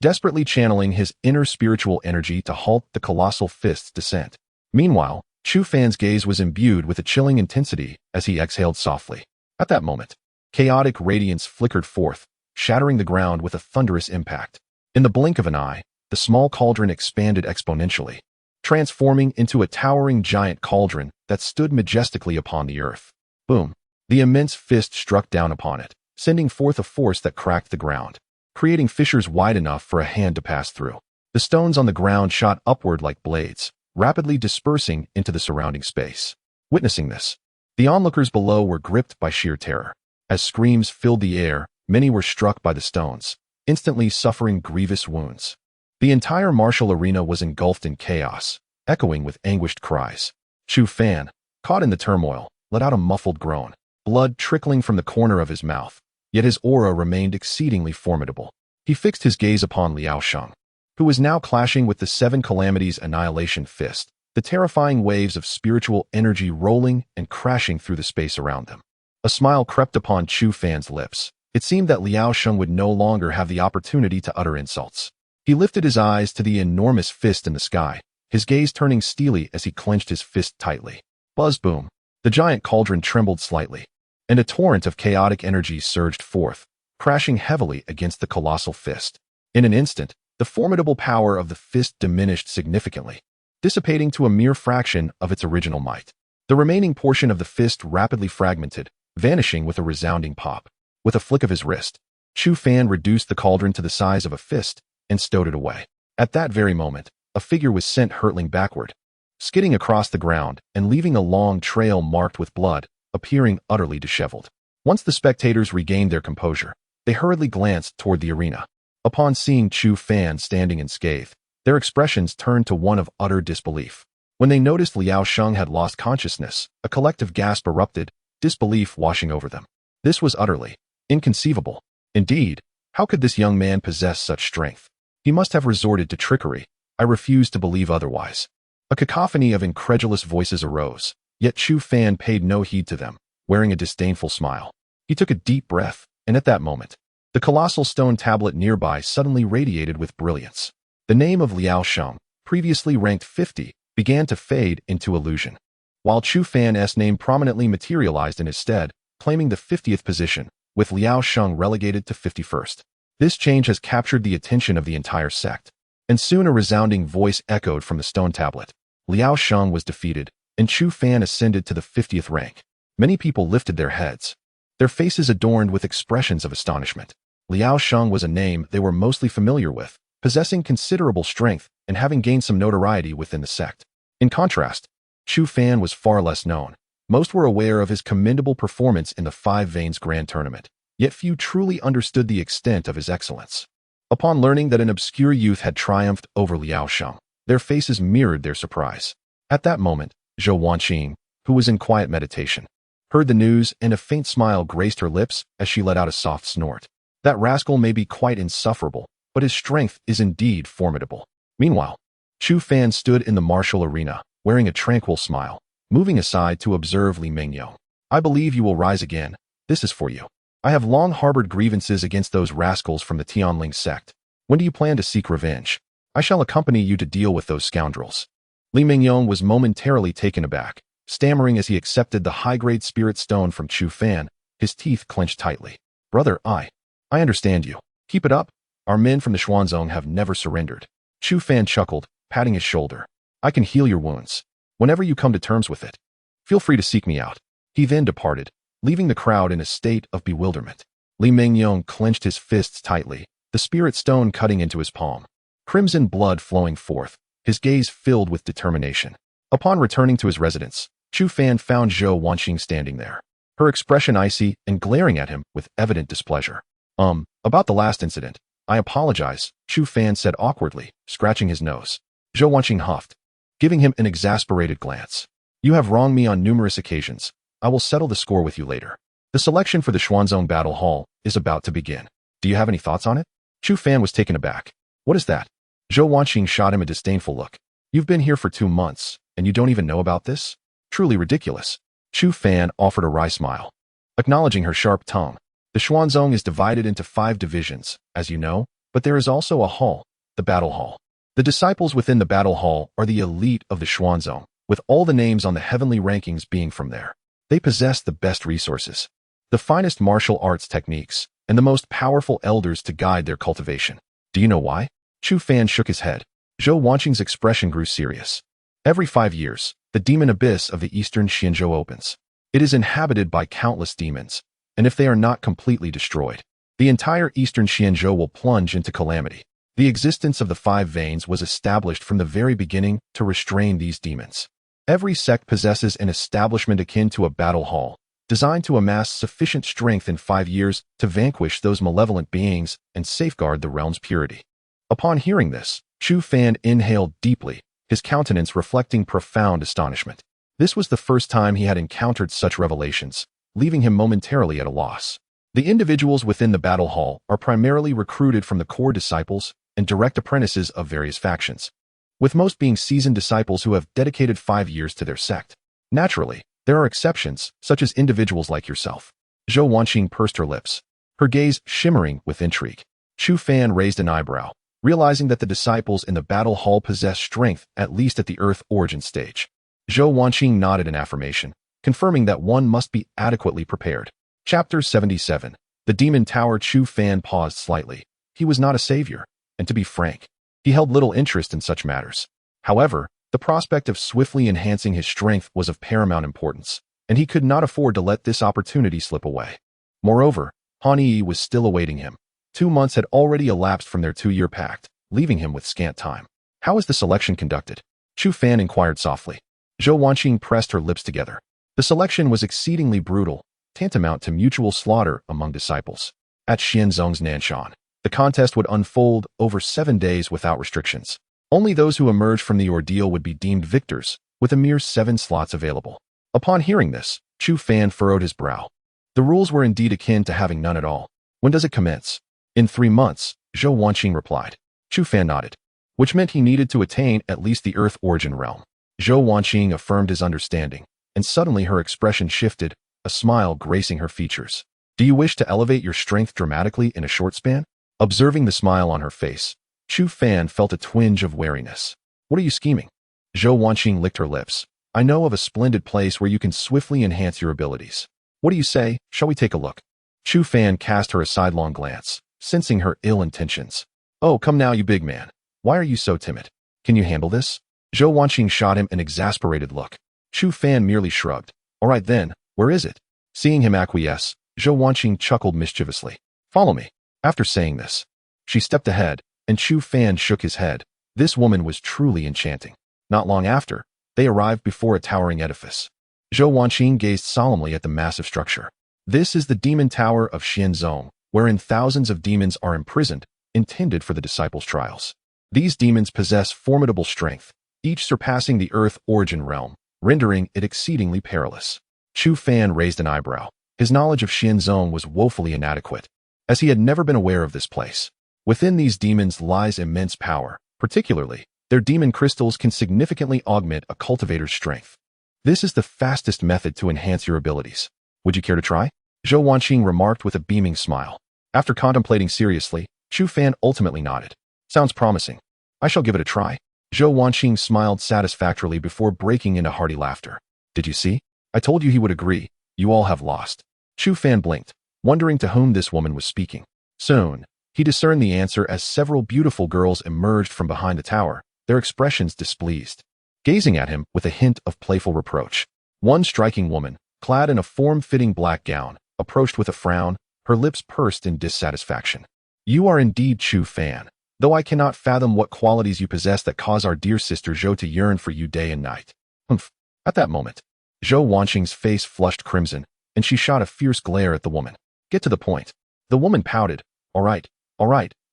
desperately channeling his inner spiritual energy to halt the colossal fist's descent. Meanwhile, Chu Fan's gaze was imbued with a chilling intensity as he exhaled softly. At that moment, chaotic radiance flickered forth, shattering the ground with a thunderous impact. In the blink of an eye, the small cauldron expanded exponentially, transforming into a towering giant cauldron that stood majestically upon the earth. Boom! The immense fist struck down upon it, sending forth a force that cracked the ground, creating fissures wide enough for a hand to pass through. The stones on the ground shot upward like blades, rapidly dispersing into the surrounding space. Witnessing this, the onlookers below were gripped by sheer terror. As screams filled the air, many were struck by the stones, instantly suffering grievous wounds. The entire martial arena was engulfed in chaos, echoing with anguished cries. Chu Fan, caught in the turmoil, let out a muffled groan, blood trickling from the corner of his mouth. Yet his aura remained exceedingly formidable. He fixed his gaze upon Liao Sheng, who was now clashing with the Seven Calamities Annihilation Fist, the terrifying waves of spiritual energy rolling and crashing through the space around them. A smile crept upon Chu Fan's lips. It seemed that Liao Sheng would no longer have the opportunity to utter insults. He lifted his eyes to the enormous fist in the sky, his gaze turning steely as he clenched his fist tightly. Buzz boom. The giant cauldron trembled slightly, and a torrent of chaotic energy surged forth, crashing heavily against the colossal fist. In an instant, the formidable power of the fist diminished significantly, dissipating to a mere fraction of its original might. The remaining portion of the fist rapidly fragmented, vanishing with a resounding pop. With a flick of his wrist, Chu Fan reduced the cauldron to the size of a fist and stowed it away. At that very moment, a figure was sent hurtling backward, skidding across the ground and leaving a long trail marked with blood, appearing utterly disheveled. Once the spectators regained their composure, they hurriedly glanced toward the arena. Upon seeing Chu Fan standing unscathed, their expressions turned to one of utter disbelief. When they noticed Liao Sheng had lost consciousness, a collective gasp erupted, disbelief washing over them. This was utterly inconceivable. Indeed, how could this young man possess such strength? He must have resorted to trickery. I refuse to believe otherwise. A cacophony of incredulous voices arose, yet Chu Fan paid no heed to them, wearing a disdainful smile. He took a deep breath, and at that moment, the colossal stone tablet nearby suddenly radiated with brilliance. The name of Liao Sheng, previously ranked 50, began to fade into illusion, while Chu Fan's name prominently materialized in his stead, claiming the 50th position, with Liao Sheng relegated to 51st. This change has captured the attention of the entire sect, and soon a resounding voice echoed from the stone tablet. Liao Sheng was defeated, and Chu Fan ascended to the 50th rank. Many people lifted their heads, their faces adorned with expressions of astonishment. Liao Sheng was a name they were mostly familiar with, possessing considerable strength and having gained some notoriety within the sect. In contrast, Chu Fan was far less known. Most were aware of his commendable performance in the Five Veins Grand Tournament, yet few truly understood the extent of his excellence. Upon learning that an obscure youth had triumphed over Liao Sheng, their faces mirrored their surprise. At that moment, Zhou Wanqing, who was in quiet meditation, heard the news, and a faint smile graced her lips as she let out a soft snort. That rascal may be quite insufferable, but his strength is indeed formidable. Meanwhile, Chu Fan stood in the martial arena, wearing a tranquil smile, moving aside to observe Li Mingyong. I believe you will rise again. This is for you. I have long harbored grievances against those rascals from the Tianling sect. When do you plan to seek revenge? I shall accompany you to deal with those scoundrels. Li Mingyong was momentarily taken aback, stammering as he accepted the high-grade spirit stone from Chu Fan, his teeth clenched tightly. Brother, I understand you. Keep it up. Our men from the Xuanzong have never surrendered. Chu Fan chuckled, patting his shoulder. I can heal your wounds. Whenever you come to terms with it, feel free to seek me out. He then departed, leaving the crowd in a state of bewilderment. Li Mingyong clenched his fists tightly, the spirit stone cutting into his palm. Crimson blood flowing forth, his gaze filled with determination. Upon returning to his residence, Chu Fan found Zhou Wanqing standing there, her expression icy and glaring at him with evident displeasure. About the last incident, I apologize, Chu Fan said awkwardly, scratching his nose. Zhou Wanqing huffed, giving him an exasperated glance. You have wronged me on numerous occasions. I will settle the score with you later. The selection for the Xuanzong Battle Hall is about to begin. Do you have any thoughts on it? Chu Fan was taken aback. What is that? Zhou Wanqing shot him a disdainful look. You've been here for 2 months, and you don't even know about this? Truly ridiculous. Chu Fan offered a wry smile, acknowledging her sharp tongue. The Xuanzong is divided into 5 divisions, as you know, but there is also a hall, the Battle Hall. The disciples within the Battle Hall are the elite of the Xuanzong, with all the names on the heavenly rankings being from there. They possess the best resources, the finest martial arts techniques, and the most powerful elders to guide their cultivation. Do you know why? Chu Fan shook his head. Zhou Wanqing's expression grew serious. Every 5 years, the demon abyss of the eastern Xianzhou opens. It is inhabited by countless demons, and if they are not completely destroyed, the entire eastern Xianzhou will plunge into calamity. The existence of the 5 veins was established from the very beginning to restrain these demons. Every sect possesses an establishment akin to a battle hall, designed to amass sufficient strength in 5 years to vanquish those malevolent beings and safeguard the realm's purity. Upon hearing this, Chu Fan inhaled deeply, his countenance reflecting profound astonishment. This was the first time he had encountered such revelations, leaving him momentarily at a loss. The individuals within the battle hall are primarily recruited from the core disciples, and direct apprentices of various factions, with most being seasoned disciples who have dedicated 5 years to their sect. Naturally, there are exceptions, such as individuals like yourself. Zhou Wanqing pursed her lips, her gaze shimmering with intrigue. Chu Fan raised an eyebrow, realizing that the disciples in the battle hall possessed strength at least at the Earth origin stage. Zhou Wanqing nodded in affirmation, confirming that one must be adequately prepared. Chapter 77. The Demon Tower. Chu Fan paused slightly. He was not a savior, and to be frank, he held little interest in such matters. However, the prospect of swiftly enhancing his strength was of paramount importance, and he could not afford to let this opportunity slip away. Moreover, Han Yi was still awaiting him. 2 months had already elapsed from their 2-year pact, leaving him with scant time. How is the selection conducted? Chu Fan inquired softly. Zhou Wanqing pressed her lips together. The selection was exceedingly brutal, tantamount to mutual slaughter among disciples. At Xianzong's Nanshan, the contest would unfold over 7 days without restrictions. Only those who emerged from the ordeal would be deemed victors, with a mere 7 slots available. Upon hearing this, Chu Fan furrowed his brow. The rules were indeed akin to having none at all. When does it commence? In 3 months, Zhou Wanqing replied. Chu Fan nodded, which meant he needed to attain at least the Earth origin realm. Zhou Wanqing affirmed his understanding, and suddenly her expression shifted, a smile gracing her features. Do you wish to elevate your strength dramatically in a short span? Observing the smile on her face, Chu Fan felt a twinge of wariness. What are you scheming? Zhou Wanqing licked her lips. I know of a splendid place where you can swiftly enhance your abilities. What do you say? Shall we take a look? Chu Fan cast her a sidelong glance, sensing her ill intentions. Oh, come now, you big man. Why are you so timid? Can you handle this? Zhou Wanqing shot him an exasperated look. Chu Fan merely shrugged. All right then, where is it? Seeing him acquiesce, Zhou Wanqing chuckled mischievously. Follow me. After saying this, she stepped ahead, and Chu Fan shook his head. This woman was truly enchanting. Not long after, they arrived before a towering edifice. Zhou Wanqing gazed solemnly at the massive structure. This is the Demon Tower of Xianzong, wherein thousands of demons are imprisoned, intended for the disciples' trials. These demons possess formidable strength, each surpassing the Earth origin realm, rendering it exceedingly perilous. Chu Fan raised an eyebrow. His knowledge of Xianzong was woefully inadequate, as he had never been aware of this place. Within these demons lies immense power. Particularly, their demon crystals can significantly augment a cultivator's strength. This is the fastest method to enhance your abilities. Would you care to try? Zhou Wanqing remarked with a beaming smile. After contemplating seriously, Chu Fan ultimately nodded. Sounds promising. I shall give it a try. Zhou Wanqing smiled satisfactorily before breaking into hearty laughter. Did you see? I told you he would agree. You all have lost. Chu Fan blinked, wondering to whom this woman was speaking. Soon, he discerned the answer as several beautiful girls emerged from behind the tower, their expressions displeased, gazing at him with a hint of playful reproach. One striking woman, clad in a form-fitting black gown, approached with a frown, her lips pursed in dissatisfaction. You are indeed Chu Fan, though I cannot fathom what qualities you possess that cause our dear sister Zhou to yearn for you day and night. Humph. At that moment, Zhou Wanqing's face flushed crimson, and she shot a fierce glare at the woman. Get to the point. The woman pouted. All right,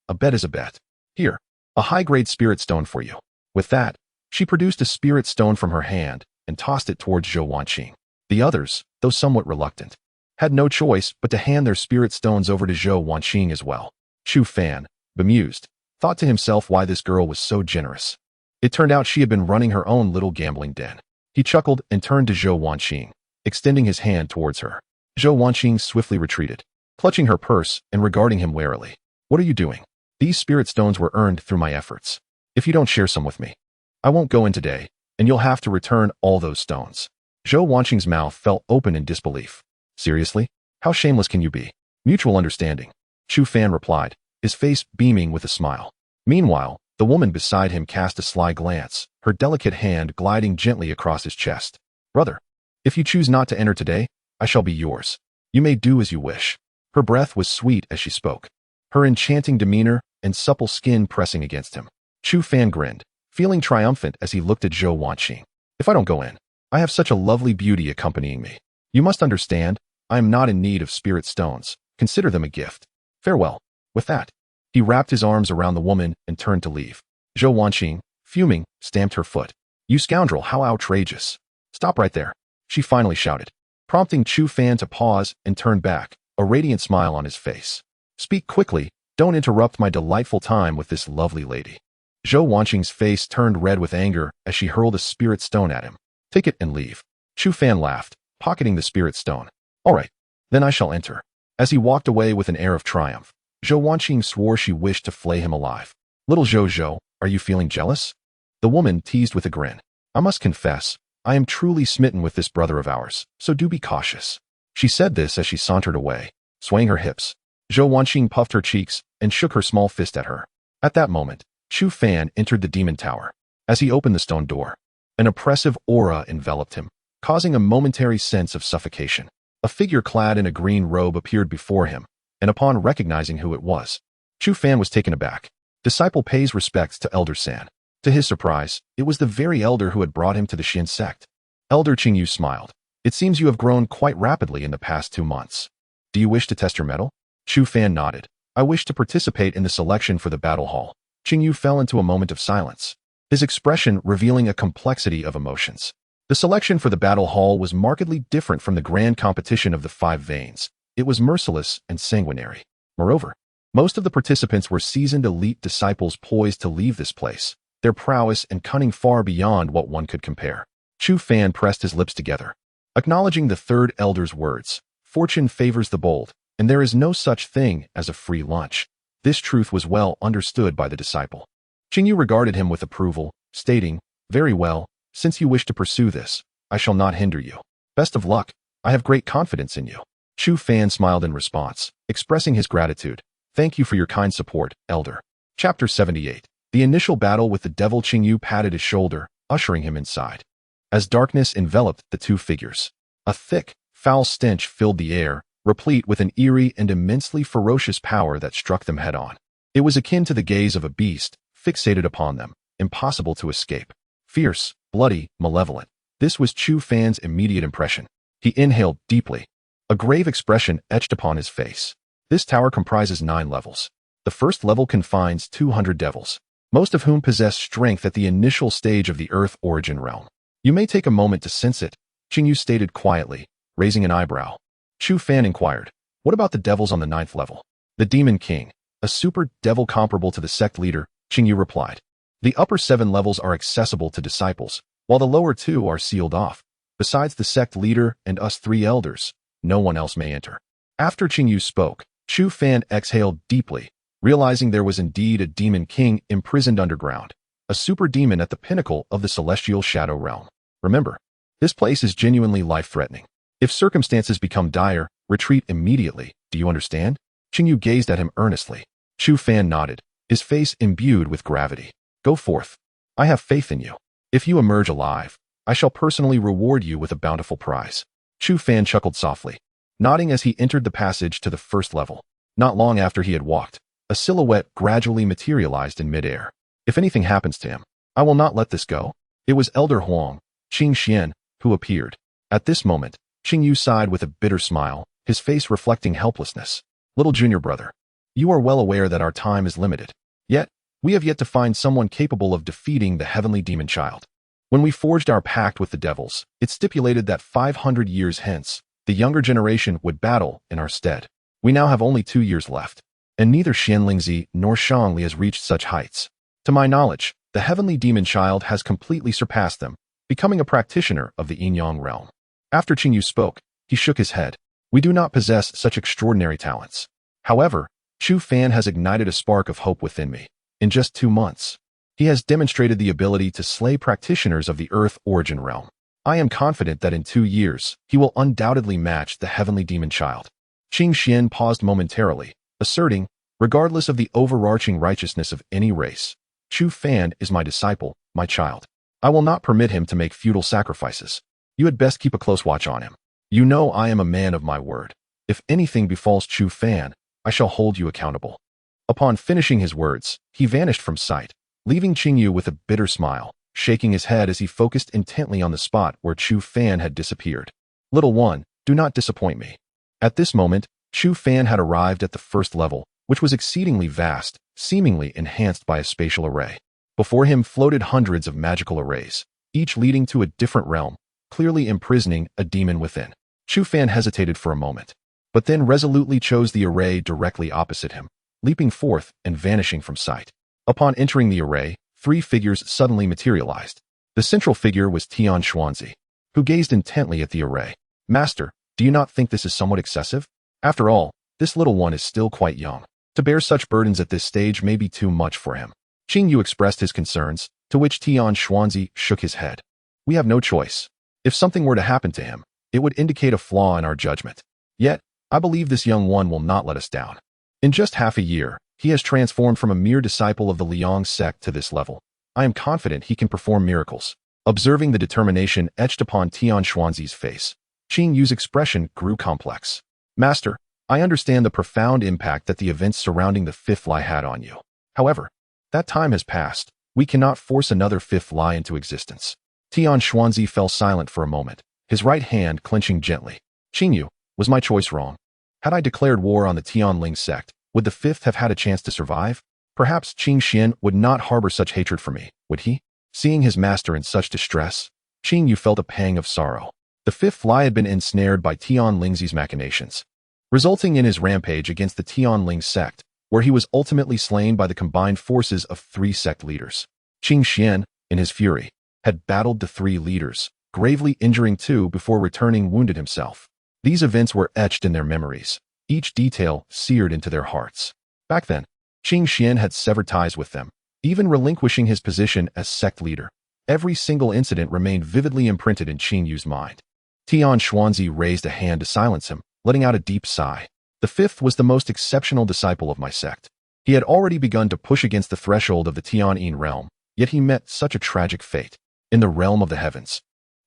a bet is a bet. Here, a high-grade spirit stone for you. With that, she produced a spirit stone from her hand and tossed it towards Zhou Wanqing. The others, though somewhat reluctant, had no choice but to hand their spirit stones over to Zhou Wanqing as well. Chu Fan, bemused, thought to himself why this girl was so generous. It turned out she had been running her own little gambling den. He chuckled and turned to Zhou Wanqing, extending his hand towards her. Zhou Wanqing swiftly retreated, clutching her purse and regarding him warily. What are you doing? These spirit stones were earned through my efforts. If you don't share some with me, I won't go in today, and you'll have to return all those stones. Zhou Wanqing's mouth fell open in disbelief. Seriously? How shameless can you be? Mutual understanding. Chu Fan replied, his face beaming with a smile. Meanwhile, the woman beside him cast a sly glance, her delicate hand gliding gently across his chest. Brother, if you choose not to enter today, I shall be yours. You may do as you wish. Her breath was sweet as she spoke, her enchanting demeanor and supple skin pressing against him. Chu Fan grinned, feeling triumphant as he looked at Zhou Wanqing. If I don't go in, I have such a lovely beauty accompanying me. You must understand, I am not in need of spirit stones. Consider them a gift. Farewell. With that, he wrapped his arms around the woman and turned to leave. Zhou Wanqing, fuming, stamped her foot. You scoundrel, how outrageous. Stop right there, she finally shouted, prompting Chu Fan to pause and turn back, a radiant smile on his face. Speak quickly, Don't interrupt my delightful time with this lovely lady. Zhou Wanqing's face turned red with anger as she hurled a spirit stone at him. Take it and leave. Chu Fan laughed, pocketing the spirit stone. All right, then I shall enter. As he walked away with an air of triumph, Zhou Wanqing swore she wished to flay him alive. Little Zhou, are you feeling jealous? The woman teased with a grin. I must confess, I am truly smitten with this brother of ours, so do be cautious. She said this as she sauntered away, swaying her hips. Zhou Wanqing puffed her cheeks and shook her small fist at her. At that moment, Chu Fan entered the demon tower. As he opened the stone door, an oppressive aura enveloped him, causing a momentary sense of suffocation. A figure clad in a green robe appeared before him, and upon recognizing who it was, Chu Fan was taken aback. Disciple pays respects to Elder San. To his surprise, it was the very elder who had brought him to the Xin sect. Elder Qingyu smiled. It seems you have grown quite rapidly in the past 2 months. Do you wish to test your mettle? Chu Fan nodded. I wish to participate in the selection for the battle hall. Qingyu fell into a moment of silence, his expression revealing a complexity of emotions. The selection for the battle hall was markedly different from the grand competition of the 5 veins. It was merciless and sanguinary. Moreover, most of the participants were seasoned elite disciples poised to leave this place, their prowess and cunning far beyond what one could compare. Chu Fan pressed his lips together, acknowledging the third elder's words. Fortune favors the bold, and there is no such thing as a free lunch. This truth was well understood by the disciple. Qingyu regarded him with approval, stating, Very well, since you wish to pursue this, I shall not hinder you. Best of luck, I have great confidence in you. Chu Fan smiled in response, expressing his gratitude. Thank you for your kind support, Elder. Chapter 78. The initial battle with the devil. Qingyu patted his shoulder, ushering him inside. As darkness enveloped the 2 figures, a thick, foul stench filled the air, replete with an eerie and immensely ferocious power that struck them head-on. It was akin to the gaze of a beast, fixated upon them, impossible to escape. Fierce, bloody, malevolent. This was Chu Fan's immediate impression. He inhaled deeply. A grave expression etched upon his face. This tower comprises 9 levels. The first level confines 200 devils, most of whom possess strength at the initial stage of the Earth origin realm. You may take a moment to sense it, Qingyu stated quietly, raising an eyebrow. Chu Fan inquired, what about the devils on the 9th level? The Demon King, a super devil comparable to the sect leader, Qingyu replied. The upper 7 levels are accessible to disciples, while the lower 2 are sealed off. Besides the sect leader and us 3 elders, no one else may enter. After Qingyu spoke, Chu Fan exhaled deeply, realizing there was indeed a Demon King imprisoned underground, a super demon at the pinnacle of the celestial shadow realm. Remember, this place is genuinely life-threatening. If circumstances become dire, retreat immediately. Do you understand? Qingyu gazed at him earnestly. Chu Fan nodded, his face imbued with gravity. Go forth. I have faith in you. If you emerge alive, I shall personally reward you with a bountiful prize. Chu Fan chuckled softly, nodding as he entered the passage to the 1st level. Not long after he had walked, a silhouette gradually materialized in midair. If anything happens to him, I will not let this go. It was Elder Huang, Qing Xian, who appeared. At this moment, Qingyu sighed with a bitter smile, his face reflecting helplessness. Little junior brother, you are well aware that our time is limited. Yet, we have yet to find someone capable of defeating the heavenly demon child. When we forged our pact with the devils, it stipulated that 500 years hence, the younger generation would battle in our stead. We now have only 2 years left, and neither Xianlingzi nor Shangli has reached such heights. To my knowledge, the heavenly demon child has completely surpassed them, becoming a practitioner of the yin-yang realm. After Qingyu spoke, he shook his head. We do not possess such extraordinary talents. However, Chu Fan has ignited a spark of hope within me. In just 2 months, he has demonstrated the ability to slay practitioners of the Earth origin realm. I am confident that in 2 years, he will undoubtedly match the heavenly demon child. Qing Xian paused momentarily, asserting, regardless of the overarching righteousness of any race, Chu Fan is my disciple, my child. I will not permit him to make futile sacrifices. You had best keep a close watch on him. You know I am a man of my word. If anything befalls Chu Fan, I shall hold you accountable. Upon finishing his words, he vanished from sight, leaving Qingyu with a bitter smile, shaking his head as he focused intently on the spot where Chu Fan had disappeared. Little one, do not disappoint me. At this moment, Chu Fan had arrived at the 1st level, which was exceedingly vast, seemingly enhanced by a spatial array. Before him floated hundreds of magical arrays, each leading to a different realm, clearly imprisoning a demon within. Chu Fan hesitated for a moment, but then resolutely chose the array directly opposite him, leaping forth and vanishing from sight. Upon entering the array, 3 figures suddenly materialized. The central figure was Tian Xuanzi, who gazed intently at the array. Master, do you not think this is somewhat excessive? After all, this little one is still quite young. To bear such burdens at this stage may be too much for him. Qing Yu expressed his concerns, to which Tian Xuanzi shook his head. We have no choice. If something were to happen to him, it would indicate a flaw in our judgment. Yet, I believe this young one will not let us down. In just half a year, he has transformed from a mere disciple of the Liang sect to this level. I am confident he can perform miracles. Observing the determination etched upon Tian Xuanzi's face, Qing Yu's expression grew complex. Master, I understand the profound impact that the events surrounding the fifth lie had on you. However, that time has passed. We cannot force another fifth lie into existence. Tian Xuanzi fell silent for a moment, his right hand clenching gently. Qing Yu, was my choice wrong? Had I declared war on the Tianling sect, would the fifth have had a chance to survive? Perhaps Qing Xian would not harbor such hatred for me, would he? Seeing his master in such distress, Qing Yu felt a pang of sorrow. The fifth lie had been ensnared by Tianling's machinations, resulting in his rampage against the Tianling sect, where he was ultimately slain by the combined forces of 3 sect leaders. Qing Xian, in his fury, had battled the 3 leaders, gravely injuring 2 before returning wounded himself. These events were etched in their memories, each detail seared into their hearts. Back then, Qing Xian had severed ties with them, even relinquishing his position as sect leader. Every single incident remained vividly imprinted in Qing Yu's mind. Tian Xuanzi raised a hand to silence him, letting out a deep sigh. The fifth was the most exceptional disciple of my sect. He had already begun to push against the threshold of the Tianyin realm, yet he met such a tragic fate. In the realm of the heavens,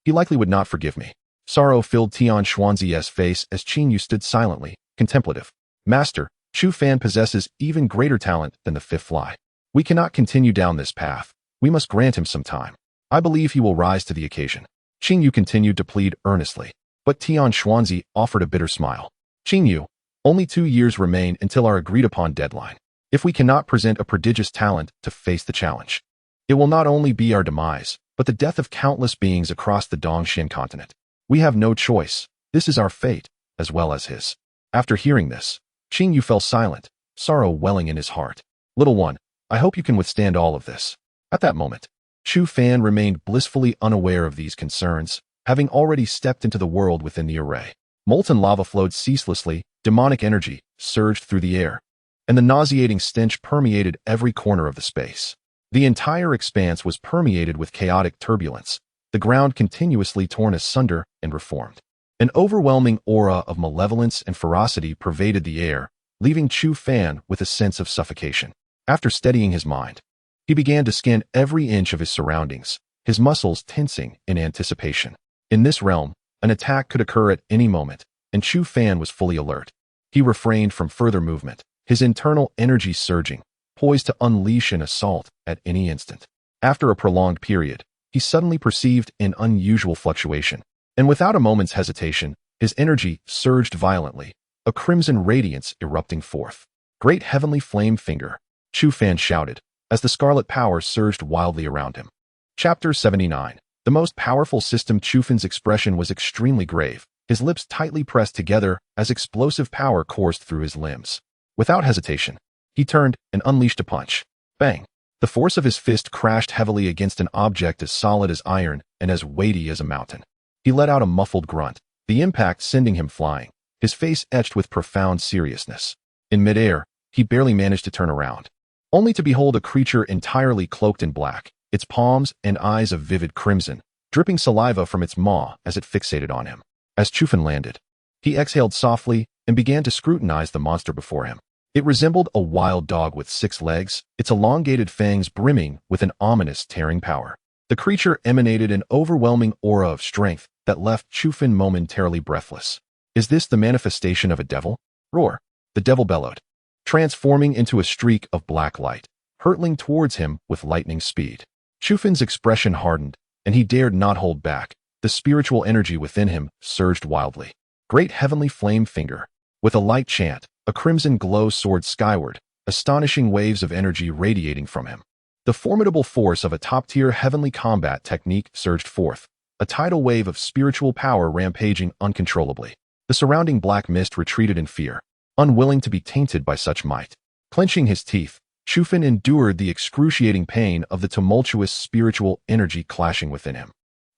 he likely would not forgive me. Sorrow filled Tian Xuanzi's face as Qing Yu stood silently, contemplative. Master, Chu Fan possesses even greater talent than the fifth lie. We cannot continue down this path. We must grant him some time. I believe he will rise to the occasion. Qing Yu continued to plead earnestly, but Tian Xuanzi offered a bitter smile. Qing Yu, only 2 years remain until our agreed-upon deadline. If we cannot present a prodigious talent to face the challenge, it will not only be our demise, but the death of countless beings across the Dongxian continent. We have no choice. This is our fate, as well as his. After hearing this, Qing Yu fell silent, sorrow welling in his heart. Little one, I hope you can withstand all of this. At that moment, Chu Fan remained blissfully unaware of these concerns, having already stepped into the world within the array. Molten lava flowed ceaselessly, demonic energy surged through the air, and the nauseating stench permeated every corner of the space. The entire expanse was permeated with chaotic turbulence, the ground continuously torn asunder and reformed. An overwhelming aura of malevolence and ferocity pervaded the air, leaving Chu Fan with a sense of suffocation. After steadying his mind, he began to scan every inch of his surroundings, his muscles tensing in anticipation. In this realm, an attack could occur at any moment, and Chu Fan was fully alert. He refrained from further movement, his internal energy surging, poised to unleash an assault at any instant. After a prolonged period, he suddenly perceived an unusual fluctuation, and without a moment's hesitation, his energy surged violently, a crimson radiance erupting forth. Great heavenly flame finger, Chu Fan shouted, as the scarlet power surged wildly around him. Chapter 79. The most powerful system. Chu Fan's expression was extremely grave, his lips tightly pressed together as explosive power coursed through his limbs. Without hesitation, he turned and unleashed a punch. Bang! The force of his fist crashed heavily against an object as solid as iron and as weighty as a mountain. He let out a muffled grunt, the impact sending him flying, his face etched with profound seriousness. In midair, he barely managed to turn around, only to behold a creature entirely cloaked in black, its palms and eyes of vivid crimson, dripping saliva from its maw as it fixated on him. As Chu Fan landed, he exhaled softly and began to scrutinize the monster before him. It resembled a wild dog with 6 legs, its elongated fangs brimming with an ominous tearing power. The creature emanated an overwhelming aura of strength that left Chu Fan momentarily breathless. Is this the manifestation of a devil? Roar! The devil bellowed, transforming into a streak of black light, hurtling towards him with lightning speed. Chu Fan's expression hardened, and he dared not hold back. The spiritual energy within him surged wildly. Great heavenly flame finger. With a light chant, a crimson glow soared skyward, astonishing waves of energy radiating from him. The formidable force of a top-tier heavenly combat technique surged forth, a tidal wave of spiritual power rampaging uncontrollably. The surrounding black mist retreated in fear, unwilling to be tainted by such might. Clenching his teeth, Chufan endured the excruciating pain of the tumultuous spiritual energy clashing within him.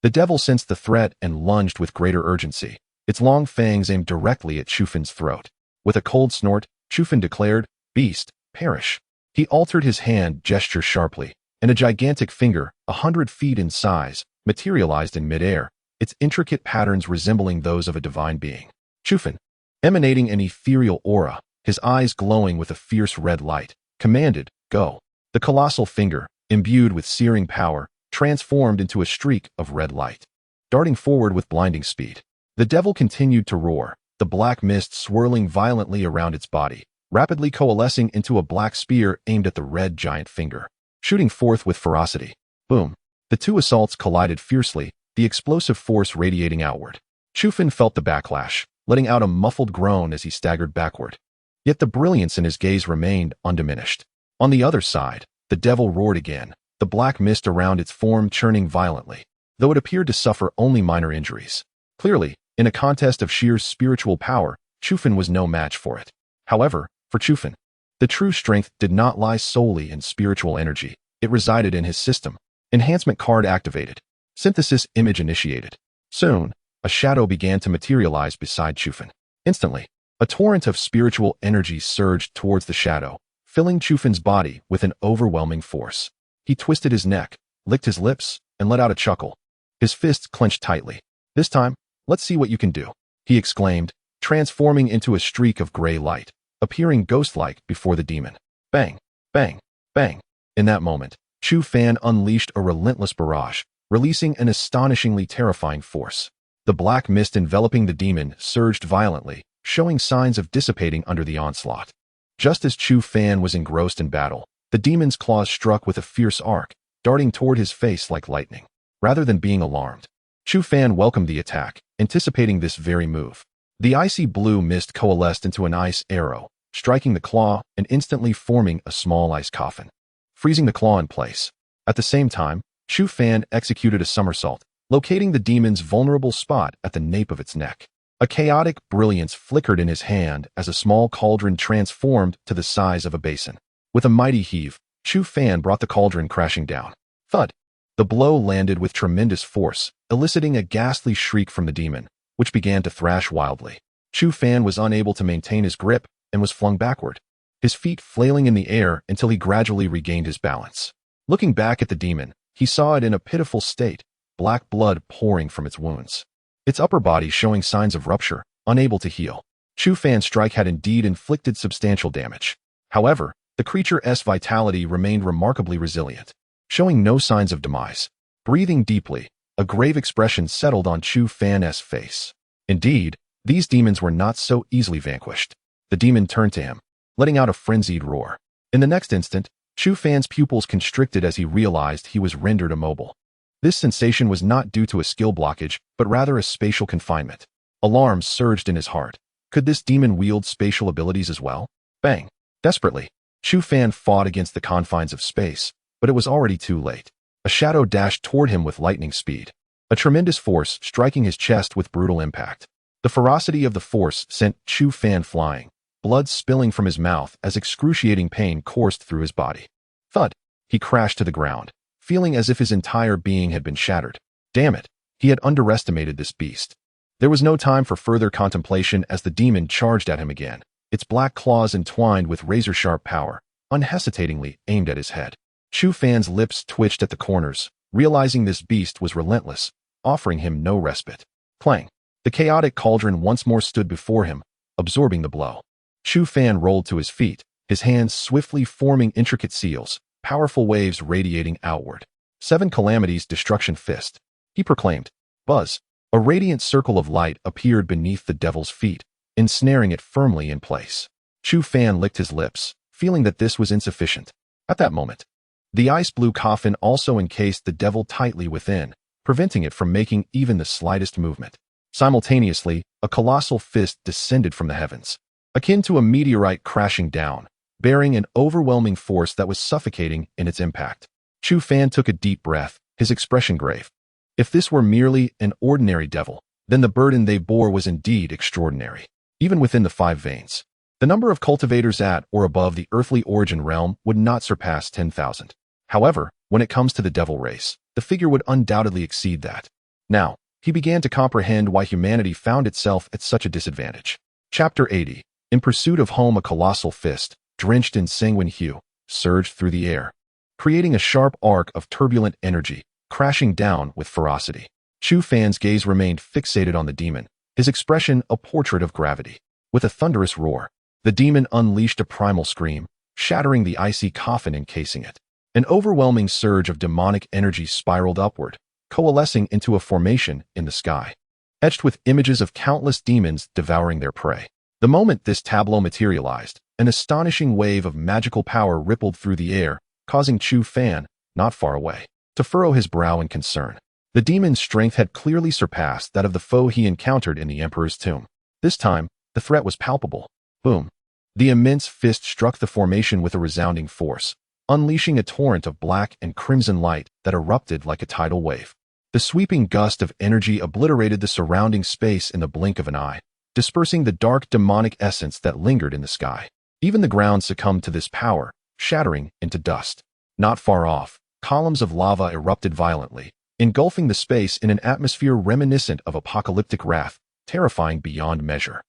The devil sensed the threat and lunged with greater urgency, its long fangs aimed directly at Chufan's throat. With a cold snort, Chufan declared, "Beast, perish." He altered his hand gesture sharply, and a gigantic finger, 100 feet in size, materialized in midair, its intricate patterns resembling those of a divine being. Chufan, emanating an ethereal aura, his eyes glowing with a fierce red light, commanded, "Go." The colossal finger, imbued with searing power, transformed into a streak of red light. Darting forward with blinding speed, the devil continued to roar, the black mist swirling violently around its body, rapidly coalescing into a black spear aimed at the red giant finger. Shooting forth with ferocity. Boom. The two assaults collided fiercely, the explosive force radiating outward. Chufan felt the backlash, letting out a muffled groan as he staggered backward. Yet the brilliance in his gaze remained undiminished. On the other side, the devil roared again, the black mist around its form churning violently, though it appeared to suffer only minor injuries. Clearly, in a contest of sheer spiritual power, Chufan was no match for it. However, for Chufan, the true strength did not lie solely in spiritual energy. It resided in his system. Enhancement card activated. Synthesis image initiated. Soon, a shadow began to materialize beside Chufan. Instantly, a torrent of spiritual energy surged towards the shadow, filling Chufan's body with an overwhelming force. He twisted his neck, licked his lips, and let out a chuckle. His fists clenched tightly. "This time, let's see what you can do," he exclaimed, transforming into a streak of gray light, appearing ghost-like before the demon. Bang, bang, bang. In that moment, Chufan unleashed a relentless barrage, releasing an astonishingly terrifying force. The black mist enveloping the demon surged violently, showing signs of dissipating under the onslaught. Just as Chufan was engrossed in battle, the demon's claws struck with a fierce arc, darting toward his face like lightning. Rather than being alarmed, Chufan welcomed the attack, anticipating this very move. The icy blue mist coalesced into an ice arrow, striking the claw and instantly forming a small ice coffin, freezing the claw in place. At the same time, Chufan executed a somersault, locating the demon's vulnerable spot at the nape of its neck. A chaotic brilliance flickered in his hand as a small cauldron transformed to the size of a basin. With a mighty heave, Chufan brought the cauldron crashing down. Thud! The blow landed with tremendous force, eliciting a ghastly shriek from the demon, which began to thrash wildly. Chufan was unable to maintain his grip and was flung backward, his feet flailing in the air until he gradually regained his balance. Looking back at the demon, he saw it in a pitiful state, black blood pouring from its wounds, its upper body showing signs of rupture, unable to heal. Chufan's strike had indeed inflicted substantial damage. However, the creature's vitality remained remarkably resilient, showing no signs of demise. Breathing deeply, a grave expression settled on Chufan's face. Indeed, these demons were not so easily vanquished. The demon turned to him, letting out a frenzied roar. In the next instant, Chufan's pupils constricted as he realized he was rendered immobile. This sensation was not due to a skill blockage, but rather a spatial confinement. Alarm surged in his heart. Could this demon wield spatial abilities as well? Bang! Desperately, Chufan fought against the confines of space, but it was already too late. A shadow dashed toward him with lightning speed, a tremendous force striking his chest with brutal impact. The ferocity of the force sent Chufan flying, blood spilling from his mouth as excruciating pain coursed through his body. Thud! He crashed to the ground, feeling as if his entire being had been shattered. Damn it, he had underestimated this beast. There was no time for further contemplation as the demon charged at him again, its black claws entwined with razor-sharp power, unhesitatingly aimed at his head. Chufan's lips twitched at the corners, realizing this beast was relentless, offering him no respite. Clang! The chaotic cauldron once more stood before him, absorbing the blow. Chufan rolled to his feet, his hands swiftly forming intricate seals, powerful waves radiating outward. 7 Calamities Destruction Fist. He proclaimed. Buzz! A radiant circle of light appeared beneath the devil's feet, ensnaring it firmly in place. Chufan licked his lips, feeling that this was insufficient. At that moment, the ice-blue coffin also encased the devil tightly within, preventing it from making even the slightest movement. Simultaneously, a colossal fist descended from the heavens, akin to a meteorite crashing down, bearing an overwhelming force that was suffocating in its impact. Chufan took a deep breath, his expression grave. If this were merely an ordinary devil, then the burden they bore was indeed extraordinary. Even within the 5 veins, The number of cultivators at or above the earthly origin realm would not surpass 10,000. However, when it comes to the devil race, the figure would undoubtedly exceed that. Now, he began to comprehend why humanity found itself at such a disadvantage. Chapter 80. In pursuit of home, a colossal fist, drenched in sanguine hue, surged through the air, creating a sharp arc of turbulent energy, crashing down with ferocity. Chu Fan's gaze remained fixated on the demon, his expression a portrait of gravity. With a thunderous roar, the demon unleashed a primal scream, shattering the icy coffin encasing it. An overwhelming surge of demonic energy spiraled upward, coalescing into a formation in the sky, etched with images of countless demons devouring their prey. The moment this tableau materialized, an astonishing wave of magical power rippled through the air, causing Chu Fan, not far away, to furrow his brow in concern. The demon's strength had clearly surpassed that of the foe he encountered in the Emperor's tomb. This time, the threat was palpable. Boom! The immense fist struck the formation with a resounding force, unleashing a torrent of black and crimson light that erupted like a tidal wave. The sweeping gust of energy obliterated the surrounding space in the blink of an eye, dispersing the dark demonic essence that lingered in the sky. Even the ground succumbed to this power, shattering into dust. Not far off, columns of lava erupted violently, engulfing the space in an atmosphere reminiscent of apocalyptic wrath, terrifying beyond measure.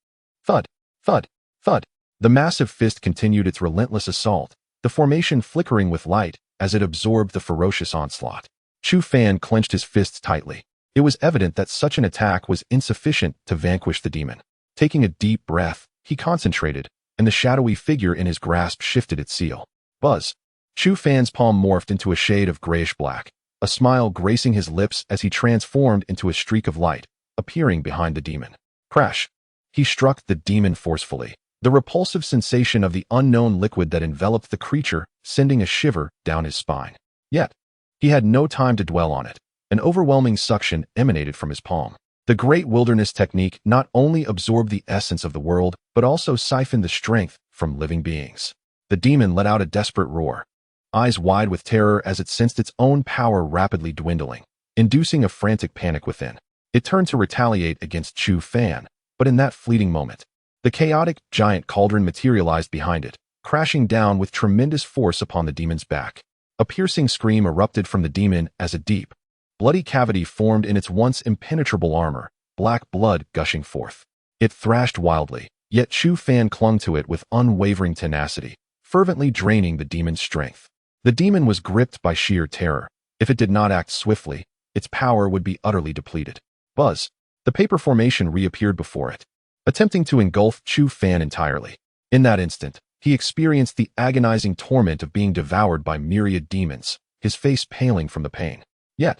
Thud, thud, thud. The massive fist continued its relentless assault, the formation flickering with light as it absorbed the ferocious onslaught. Chu Fan clenched his fists tightly. It was evident that such an attack was insufficient to vanquish the demon. Taking a deep breath, he concentrated, and the shadowy figure in his grasp shifted its seal. Buzz. Chu Fan's palm morphed into a shade of grayish-black, a smile gracing his lips as he transformed into a streak of light, appearing behind the demon. Crash! He struck the demon forcefully, the repulsive sensation of the unknown liquid that enveloped the creature sending a shiver down his spine. Yet, he had no time to dwell on it. An overwhelming suction emanated from his palm. The great wilderness technique not only absorbed the essence of the world, but also siphoned the strength from living beings. The demon let out a desperate roar, eyes wide with terror as it sensed its own power rapidly dwindling, inducing a frantic panic within. It turned to retaliate against Chu Fan, but in that fleeting moment, the chaotic giant cauldron materialized behind it, crashing down with tremendous force upon the demon's back. A piercing scream erupted from the demon as a deep, bloody cavity formed in its once impenetrable armor, black blood gushing forth. It thrashed wildly, yet Chu Fan clung to it with unwavering tenacity, fervently draining the demon's strength. The demon was gripped by sheer terror. If it did not act swiftly, its power would be utterly depleted. Buzz! The paper formation reappeared before it, attempting to engulf Chu Fan entirely. In that instant, he experienced the agonizing torment of being devoured by myriad demons, his face paling from the pain. Yet,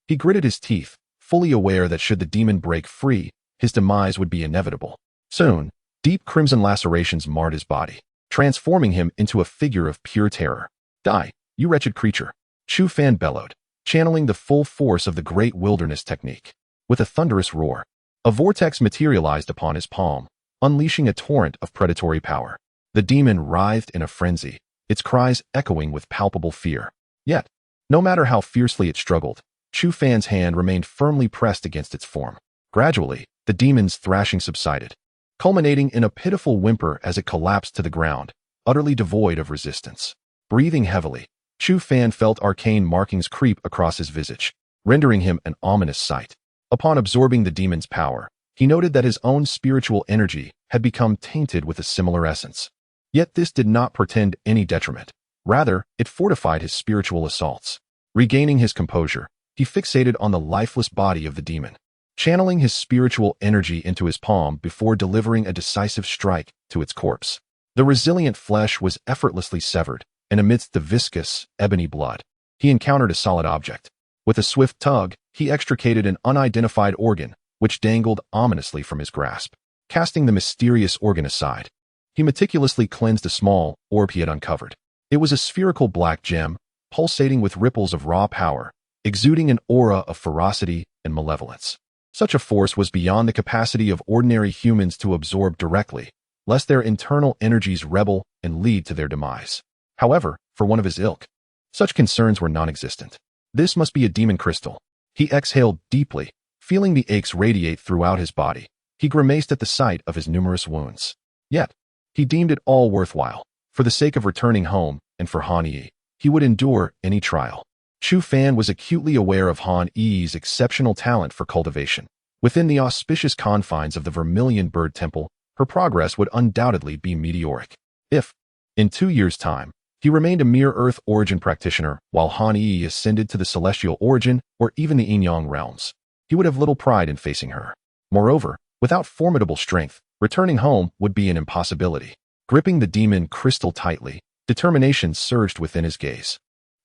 he gritted his teeth, fully aware that should the demon break free, his demise would be inevitable. Soon, deep crimson lacerations marred his body, transforming him into a figure of pure terror. Die, you wretched creature! Chu Fan bellowed, channeling the full force of the great wilderness technique. With a thunderous roar, a vortex materialized upon his palm, unleashing a torrent of predatory power. The demon writhed in a frenzy, its cries echoing with palpable fear. Yet, no matter how fiercely it struggled, Chu Fan's hand remained firmly pressed against its form. Gradually, the demon's thrashing subsided, culminating in a pitiful whimper as it collapsed to the ground, utterly devoid of resistance. Breathing heavily, Chu Fan felt arcane markings creep across his visage, rendering him an ominous sight. Upon absorbing the demon's power, he noted that his own spiritual energy had become tainted with a similar essence. Yet this did not portend any detriment. Rather, it fortified his spiritual assaults. Regaining his composure, he fixated on the lifeless body of the demon, channeling his spiritual energy into his palm before delivering a decisive strike to its corpse. The resilient flesh was effortlessly severed, and amidst the viscous, ebony blood, he encountered a solid object. With a swift tug, he extricated an unidentified organ, which dangled ominously from his grasp. Casting the mysterious organ aside, he meticulously cleansed a small orb he had uncovered. It was a spherical black gem, pulsating with ripples of raw power, exuding an aura of ferocity and malevolence. Such a force was beyond the capacity of ordinary humans to absorb directly, lest their internal energies rebel and lead to their demise. However, for one of his ilk, such concerns were non-existent. This must be a demon crystal. He exhaled deeply, feeling the aches radiate throughout his body. He grimaced at the sight of his numerous wounds. Yet, He deemed it all worthwhile. For the sake of returning home, and for Han Yi, he would endure any trial. Chu Fan was acutely aware of Han Yi's exceptional talent for cultivation. Within the auspicious confines of the Vermilion Bird Temple, her progress would undoubtedly be meteoric. If, in 2 years' time, he remained a mere Earth origin practitioner while Han Yi ascended to the celestial origin or even the Yin-Yang realms, he would have little pride in facing her. Moreover, without formidable strength, returning home would be an impossibility. Gripping the demon crystal tightly, determination surged within his gaze.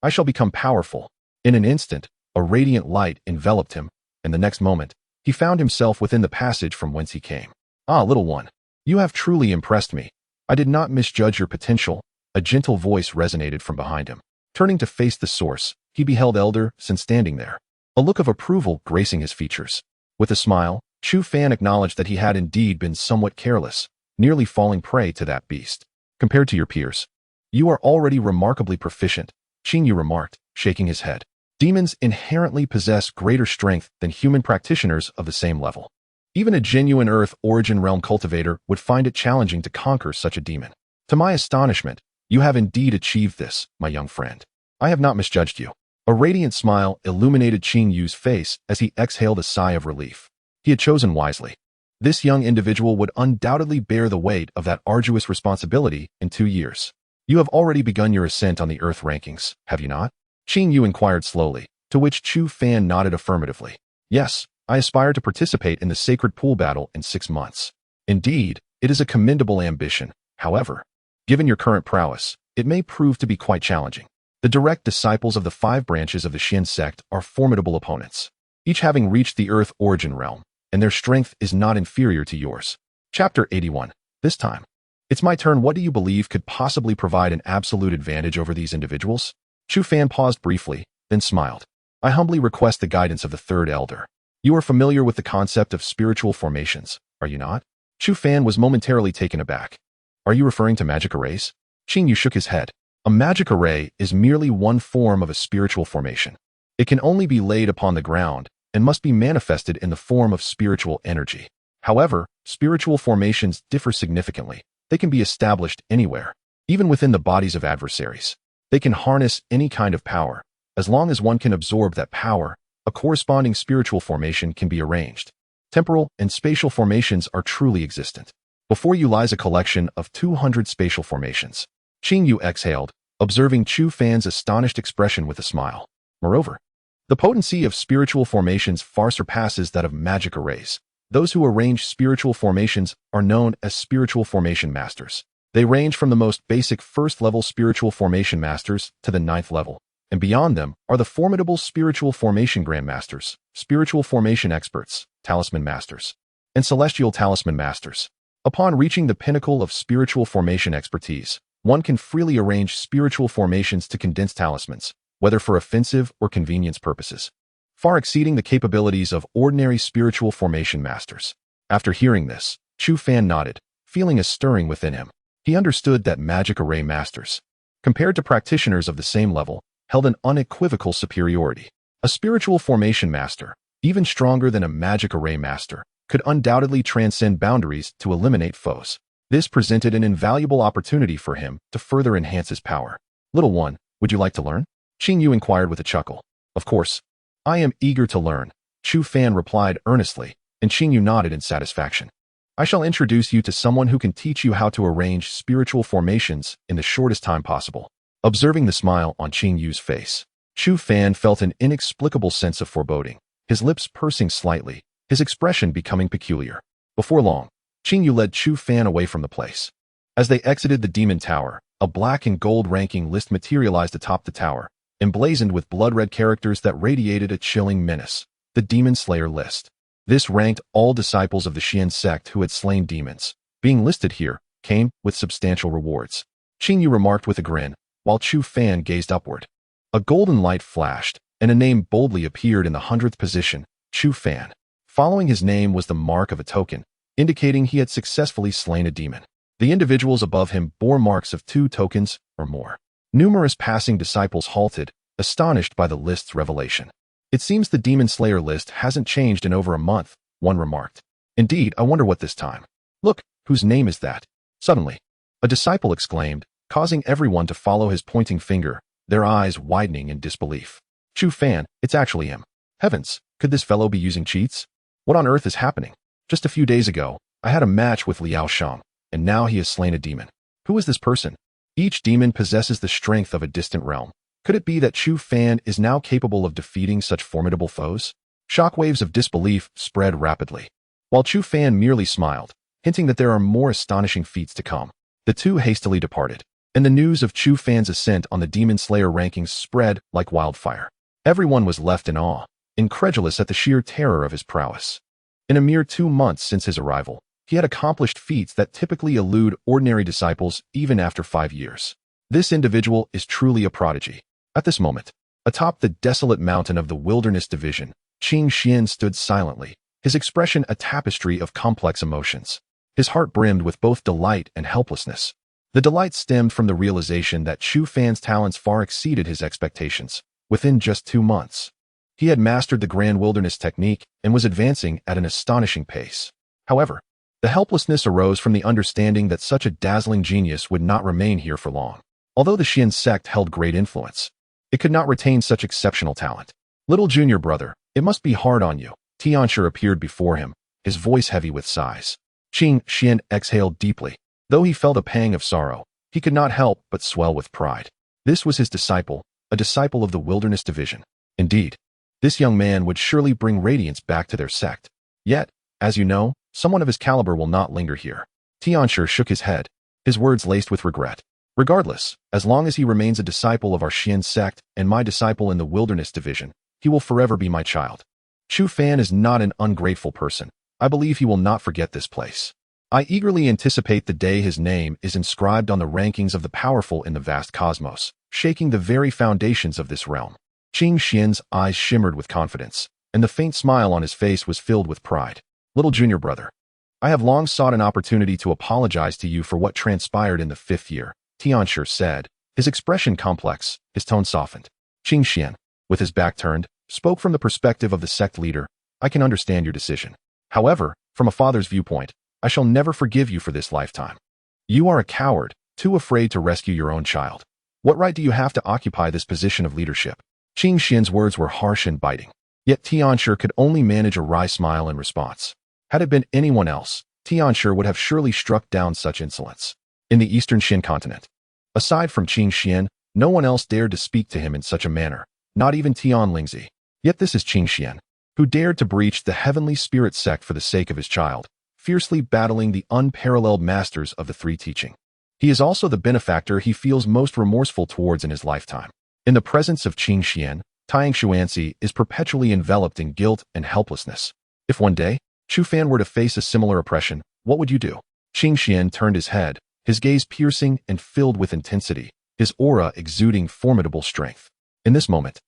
I shall become powerful. In an instant, a radiant light enveloped him, and the next moment, he found himself within the passage from whence he came. Ah, little one, you have truly impressed me. I did not misjudge your potential. A gentle voice resonated from behind him. Turning to face the source, he beheld Elder Sin standing there, a look of approval gracing his features. With a smile, Chu Fan acknowledged that he had indeed been somewhat careless, nearly falling prey to that beast. Compared to your peers, you are already remarkably proficient, Qing Yu remarked, shaking his head. Demons inherently possess greater strength than human practitioners of the same level. Even a genuine Earth origin realm cultivator would find it challenging to conquer such a demon. To my astonishment, you have indeed achieved this, my young friend. I have not misjudged you. A radiant smile illuminated Qing Yu's face as he exhaled a sigh of relief. He had chosen wisely. This young individual would undoubtedly bear the weight of that arduous responsibility in 2 years. You have already begun your ascent on the Earth rankings, have you not? Qing Yu inquired slowly, to which Chu Fan nodded affirmatively. Yes, I aspire to participate in the sacred pool battle in 6 months. Indeed, it is a commendable ambition. However, given your current prowess, it may prove to be quite challenging. The direct disciples of the 5 branches of the Xin sect are formidable opponents, each having reached the Earth origin realm, and their strength is not inferior to yours. Chapter 81. This time, it's my turn. What do you believe could possibly provide an absolute advantage over these individuals? Chu Fan paused briefly, then smiled. I humbly request the guidance of the third elder. You are familiar with the concept of spiritual formations, are you not? Chu Fan was momentarily taken aback. Are you referring to magic arrays? Qing Yu shook his head. A magic array is merely one form of a spiritual formation. It can only be laid upon the ground and must be manifested in the form of spiritual energy. However, spiritual formations differ significantly. They can be established anywhere, even within the bodies of adversaries. They can harness any kind of power. As long as one can absorb that power, a corresponding spiritual formation can be arranged. Temporal and spatial formations are truly existent. Before you lies a collection of 200 spatial formations. Qing Yu exhaled, observing Chu Fan's astonished expression with a smile. Moreover, the potency of spiritual formations far surpasses that of magic arrays. Those who arrange spiritual formations are known as spiritual formation masters. They range from the most basic first-level spiritual formation masters to the 9th level, and beyond them are the formidable spiritual formation grandmasters, spiritual formation experts, talisman masters, and celestial talisman masters. Upon reaching the pinnacle of spiritual formation expertise, one can freely arrange spiritual formations to condense talismans, whether for offensive or convenience purposes, far exceeding the capabilities of ordinary spiritual formation masters. After hearing this, Chu Fan nodded, feeling a stirring within him. He understood that magic array masters, compared to practitioners of the same level, held an unequivocal superiority. A spiritual formation master, even stronger than a magic array master, could undoubtedly transcend boundaries to eliminate foes. This presented an invaluable opportunity for him to further enhance his power. Little one, would you like to learn? Qing Yu inquired with a chuckle. Of course. I am eager to learn, Chu Fan replied earnestly, and Qing Yu nodded in satisfaction. I shall introduce you to someone who can teach you how to arrange spiritual formations in the shortest time possible. Observing the smile on Qing Yu's face, Chu Fan felt an inexplicable sense of foreboding, his lips pursing slightly, his expression becoming peculiar. Before long, Qing Yu led Chu Fan away from the place. As they exited the demon tower, a black and gold ranking list materialized atop the tower, emblazoned with blood-red characters that radiated a chilling menace. The Demon Slayer list. This ranked all disciples of the Xian sect who had slain demons. Being listed here came with substantial rewards. Qing Yu remarked with a grin, while Chu Fan gazed upward. A golden light flashed, and a name boldly appeared in the 100th position, Chu Fan. Following his name was the mark of a token, indicating he had successfully slain a demon. The individuals above him bore marks of 2 tokens or more. Numerous passing disciples halted, astonished by the list's revelation. It seems the Demon Slayer list hasn't changed in over a month, one remarked. Indeed, I wonder what this time. Look, whose name is that? Suddenly, a disciple exclaimed, causing everyone to follow his pointing finger, their eyes widening in disbelief. Chu Fan, it's actually him. Heavens, could this fellow be using cheats? What on earth is happening? Just a few days ago, I had a match with Liao Shang, and now he has slain a demon. Who is this person? Each demon possesses the strength of a distant realm. Could it be that Chu Fan is now capable of defeating such formidable foes? Shockwaves of disbelief spread rapidly. While Chu Fan merely smiled, hinting that there are more astonishing feats to come, the two hastily departed, and the news of Chu Fan's ascent on the Demon Slayer rankings spread like wildfire. Everyone was left in awe, incredulous at the sheer terror of his prowess. In a mere 2 months since his arrival, he had accomplished feats that typically elude ordinary disciples even after 5 years. This individual is truly a prodigy. At this moment, atop the desolate mountain of the Wilderness Division, Qing Xian stood silently, his expression a tapestry of complex emotions. His heart brimmed with both delight and helplessness. The delight stemmed from the realization that Chu Fan's talents far exceeded his expectations. Within just 2 months, he had mastered the Grand Wilderness technique and was advancing at an astonishing pace. However, the helplessness arose from the understanding that such a dazzling genius would not remain here for long. Although the Xian sect held great influence, it could not retain such exceptional talent. Little junior brother, it must be hard on you. Tianshi appeared before him, his voice heavy with sighs. Qing Xian exhaled deeply. Though he felt a pang of sorrow, he could not help but swell with pride. This was his disciple, a disciple of the Wilderness Division. Indeed, this young man would surely bring radiance back to their sect. Yet, as you know, someone of his caliber will not linger here. Tianshi shook his head, his words laced with regret. Regardless, as long as he remains a disciple of our Xian sect and my disciple in the Wilderness Division, he will forever be my child. Chu Fan is not an ungrateful person. I believe he will not forget this place. I eagerly anticipate the day his name is inscribed on the rankings of the powerful in the vast cosmos, shaking the very foundations of this realm. Qing Xian's eyes shimmered with confidence, and the faint smile on his face was filled with pride. Little junior brother, I have long sought an opportunity to apologize to you for what transpired in the 5th year, Tianshi said, his expression complex, his tone softened. Qing Xian, with his back turned, spoke from the perspective of the sect leader. I can understand your decision. However, from a father's viewpoint, I shall never forgive you for this lifetime. You are a coward, too afraid to rescue your own child. What right do you have to occupy this position of leadership? Qing Xian's words were harsh and biting, yet Tianshi could only manage a wry smile in response. Had it been anyone else, Tianshi would have surely struck down such insolence. In the eastern Xian continent, aside from Qing Xian, no one else dared to speak to him in such a manner, not even Tian Lingzi. Yet this is Qing Xian, who dared to breach the heavenly spirit sect for the sake of his child, fiercely battling the unparalleled masters of the 3 teaching. He is also the benefactor he feels most remorseful towards in his lifetime. In the presence of Qing Xian, Tian Xuanzi is perpetually enveloped in guilt and helplessness. If one day, Chu Fan were to face a similar oppression, what would you do? Qing Xian turned his head, his gaze piercing and filled with intensity, his aura exuding formidable strength. In this moment,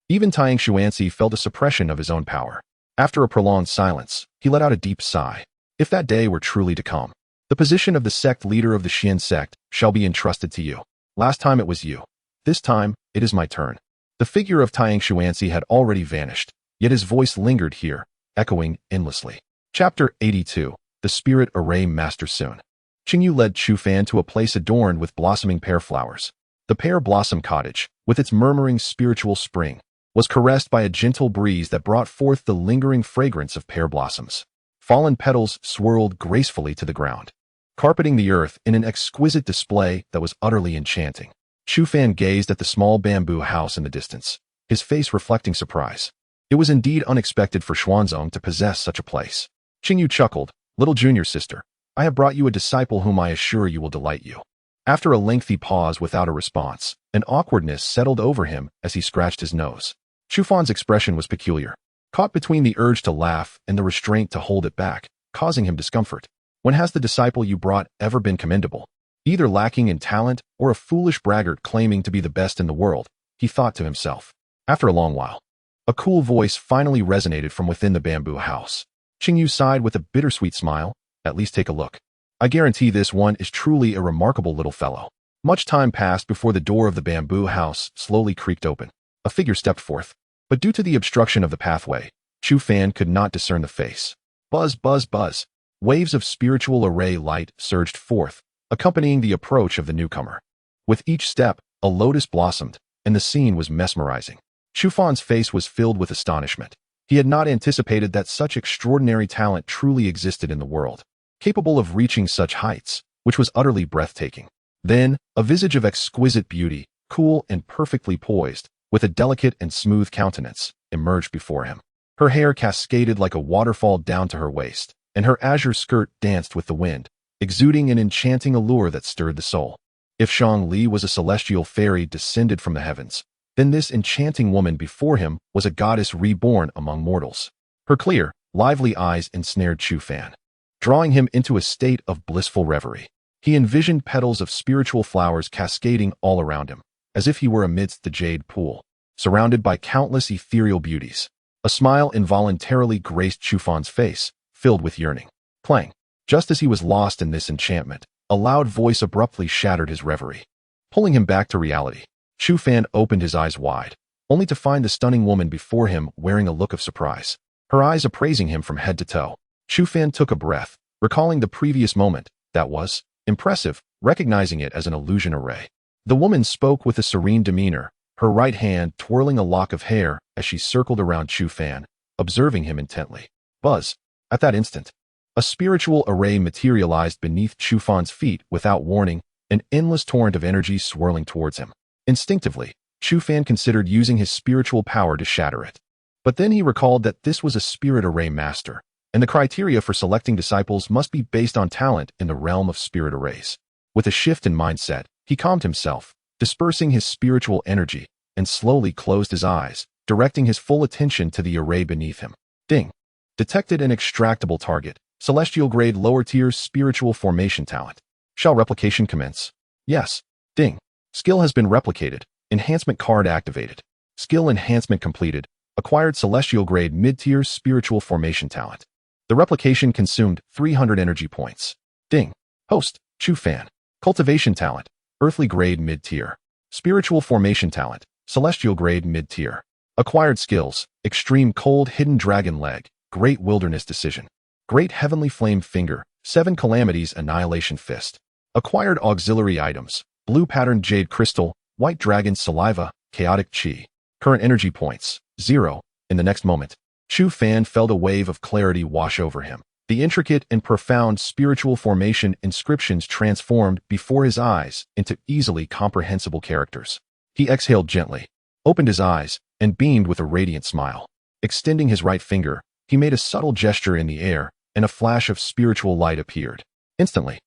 even Tian Xuanzi felt a suppression of his own power. After a prolonged silence, he let out a deep sigh. If that day were truly to come, the position of the sect leader of the Xian sect shall be entrusted to you. Last time it was you. This time, it is my turn. The figure of Tian Xuanzi had already vanished, yet his voice lingered here, echoing endlessly. Chapter 82, The Spirit Array Master Soon. Qingyu led Chu Fan to a place adorned with blossoming pear flowers. The pear blossom cottage, with its murmuring spiritual spring, was caressed by a gentle breeze that brought forth the lingering fragrance of pear blossoms. Fallen petals swirled gracefully to the ground, carpeting the earth in an exquisite display that was utterly enchanting. Chu Fan gazed at the small bamboo house in the distance, his face reflecting surprise. It was indeed unexpected for Xuanzong to possess such a place. Qingyu chuckled, little junior sister, I have brought you a disciple whom I assure you will delight you. After a lengthy pause without a response, an awkwardness settled over him as he scratched his nose. Chu Fan's expression was peculiar, caught between the urge to laugh and the restraint to hold it back, causing him discomfort. When has the disciple you brought ever been commendable? Either lacking in talent or a foolish braggart claiming to be the best in the world, he thought to himself. After a long while, a cool voice finally resonated from within the bamboo house. Qingyu sighed with a bittersweet smile. At least take a look. I guarantee this one is truly a remarkable little fellow. Much time passed before the door of the bamboo house slowly creaked open. A figure stepped forth, but due to the obstruction of the pathway, Chu Fan could not discern the face. Buzz, buzz, buzz. Waves of spiritual array light surged forth, accompanying the approach of the newcomer. With each step, a lotus blossomed, and the scene was mesmerizing. Chu Fan's face was filled with astonishment. He had not anticipated that such extraordinary talent truly existed in the world, capable of reaching such heights, which was utterly breathtaking. Then, a visage of exquisite beauty, cool and perfectly poised, with a delicate and smooth countenance, emerged before him. Her hair cascaded like a waterfall down to her waist, and her azure skirt danced with the wind, exuding an enchanting allure that stirred the soul. If Shang Li was a celestial fairy descended from the heavens, then this enchanting woman before him was a goddess reborn among mortals. Her clear, lively eyes ensnared Chu Fan, drawing him into a state of blissful reverie. He envisioned petals of spiritual flowers cascading all around him, as if he were amidst the jade pool, surrounded by countless ethereal beauties. A smile involuntarily graced Chu Fan's face, filled with yearning. Clang! Just as he was lost in this enchantment, a loud voice abruptly shattered his reverie, pulling him back to reality. Chu Fan opened his eyes wide, only to find the stunning woman before him wearing a look of surprise, her eyes appraising him from head to toe. Chu Fan took a breath, recalling the previous moment. That was impressive, recognizing it as an illusion array. The woman spoke with a serene demeanor, her right hand twirling a lock of hair as she circled around Chu Fan, observing him intently. Buzz! At that instant, a spiritual array materialized beneath Chu Fan's feet without warning, an endless torrent of energy swirling towards him. Instinctively, Chu Fan considered using his spiritual power to shatter it. But then he recalled that this was a spirit array master, and the criteria for selecting disciples must be based on talent in the realm of spirit arrays. With a shift in mindset, he calmed himself, dispersing his spiritual energy, and slowly closed his eyes, directing his full attention to the array beneath him. Ding! Detected an extractable target, celestial grade lower tier spiritual formation talent. Shall replication commence? Yes. Ding! Skill has been replicated. Enhancement card activated. Skill enhancement completed. Acquired celestial grade mid-tier spiritual formation talent. The replication consumed 300 energy points. Ding! Host, Chu Fan. Cultivation talent, earthly grade mid-tier. Spiritual formation talent, celestial grade mid-tier. Acquired skills, extreme cold hidden dragon leg, great wilderness decision. Great heavenly flame finger, 7 calamities annihilation fist. Acquired auxiliary items, blue patterned jade crystal, white dragon saliva, chaotic chi. Current energy points, 0. In the next moment, Chu Fan felt a wave of clarity wash over him. The intricate and profound spiritual formation inscriptions transformed before his eyes into easily comprehensible characters. He exhaled gently, opened his eyes, and beamed with a radiant smile. Extending his right finger, he made a subtle gesture in the air, and a flash of spiritual light appeared. Instantly,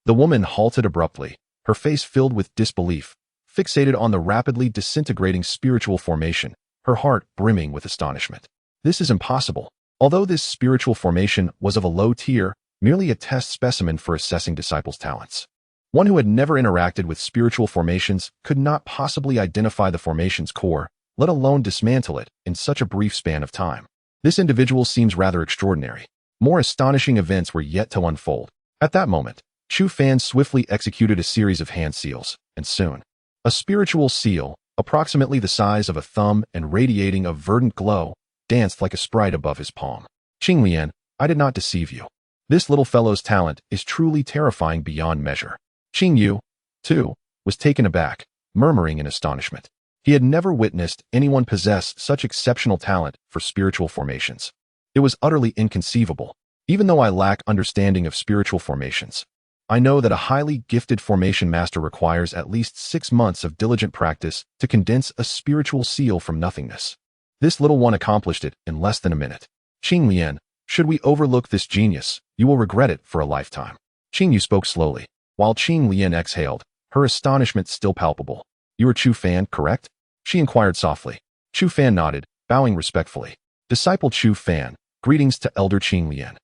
the woman halted abruptly, her face filled with disbelief, fixated on the rapidly disintegrating spiritual formation, her heart brimming with astonishment. This is impossible. Although this spiritual formation was of a low tier, merely a test specimen for assessing disciples' talents. One who had never interacted with spiritual formations could not possibly identify the formation's core, let alone dismantle it in such a brief span of time. This individual seems rather extraordinary. More astonishing events were yet to unfold. At that moment, Chu Fan swiftly executed a series of hand seals, and soon, a spiritual seal, approximately the size of a thumb and radiating a verdant glow, danced like a sprite above his palm. Qing Lian, I did not deceive you. This little fellow's talent is truly terrifying beyond measure. Qing Yu, too, was taken aback, murmuring in astonishment. He had never witnessed anyone possess such exceptional talent for spiritual formations. It was utterly inconceivable. Even though I lack understanding of spiritual formations, I know that a highly gifted formation master requires at least 6 months of diligent practice to condense a spiritual seal from nothingness. This little one accomplished it in less than a minute. Qing Lian, should we overlook this genius, you will regret it for a lifetime. Qing Yu spoke slowly, while Qing Lian exhaled, her astonishment still palpable. You are Chu Fan, correct? She inquired softly. Chu Fan nodded, bowing respectfully. Disciple Chu Fan, greetings to Elder Qing Lian.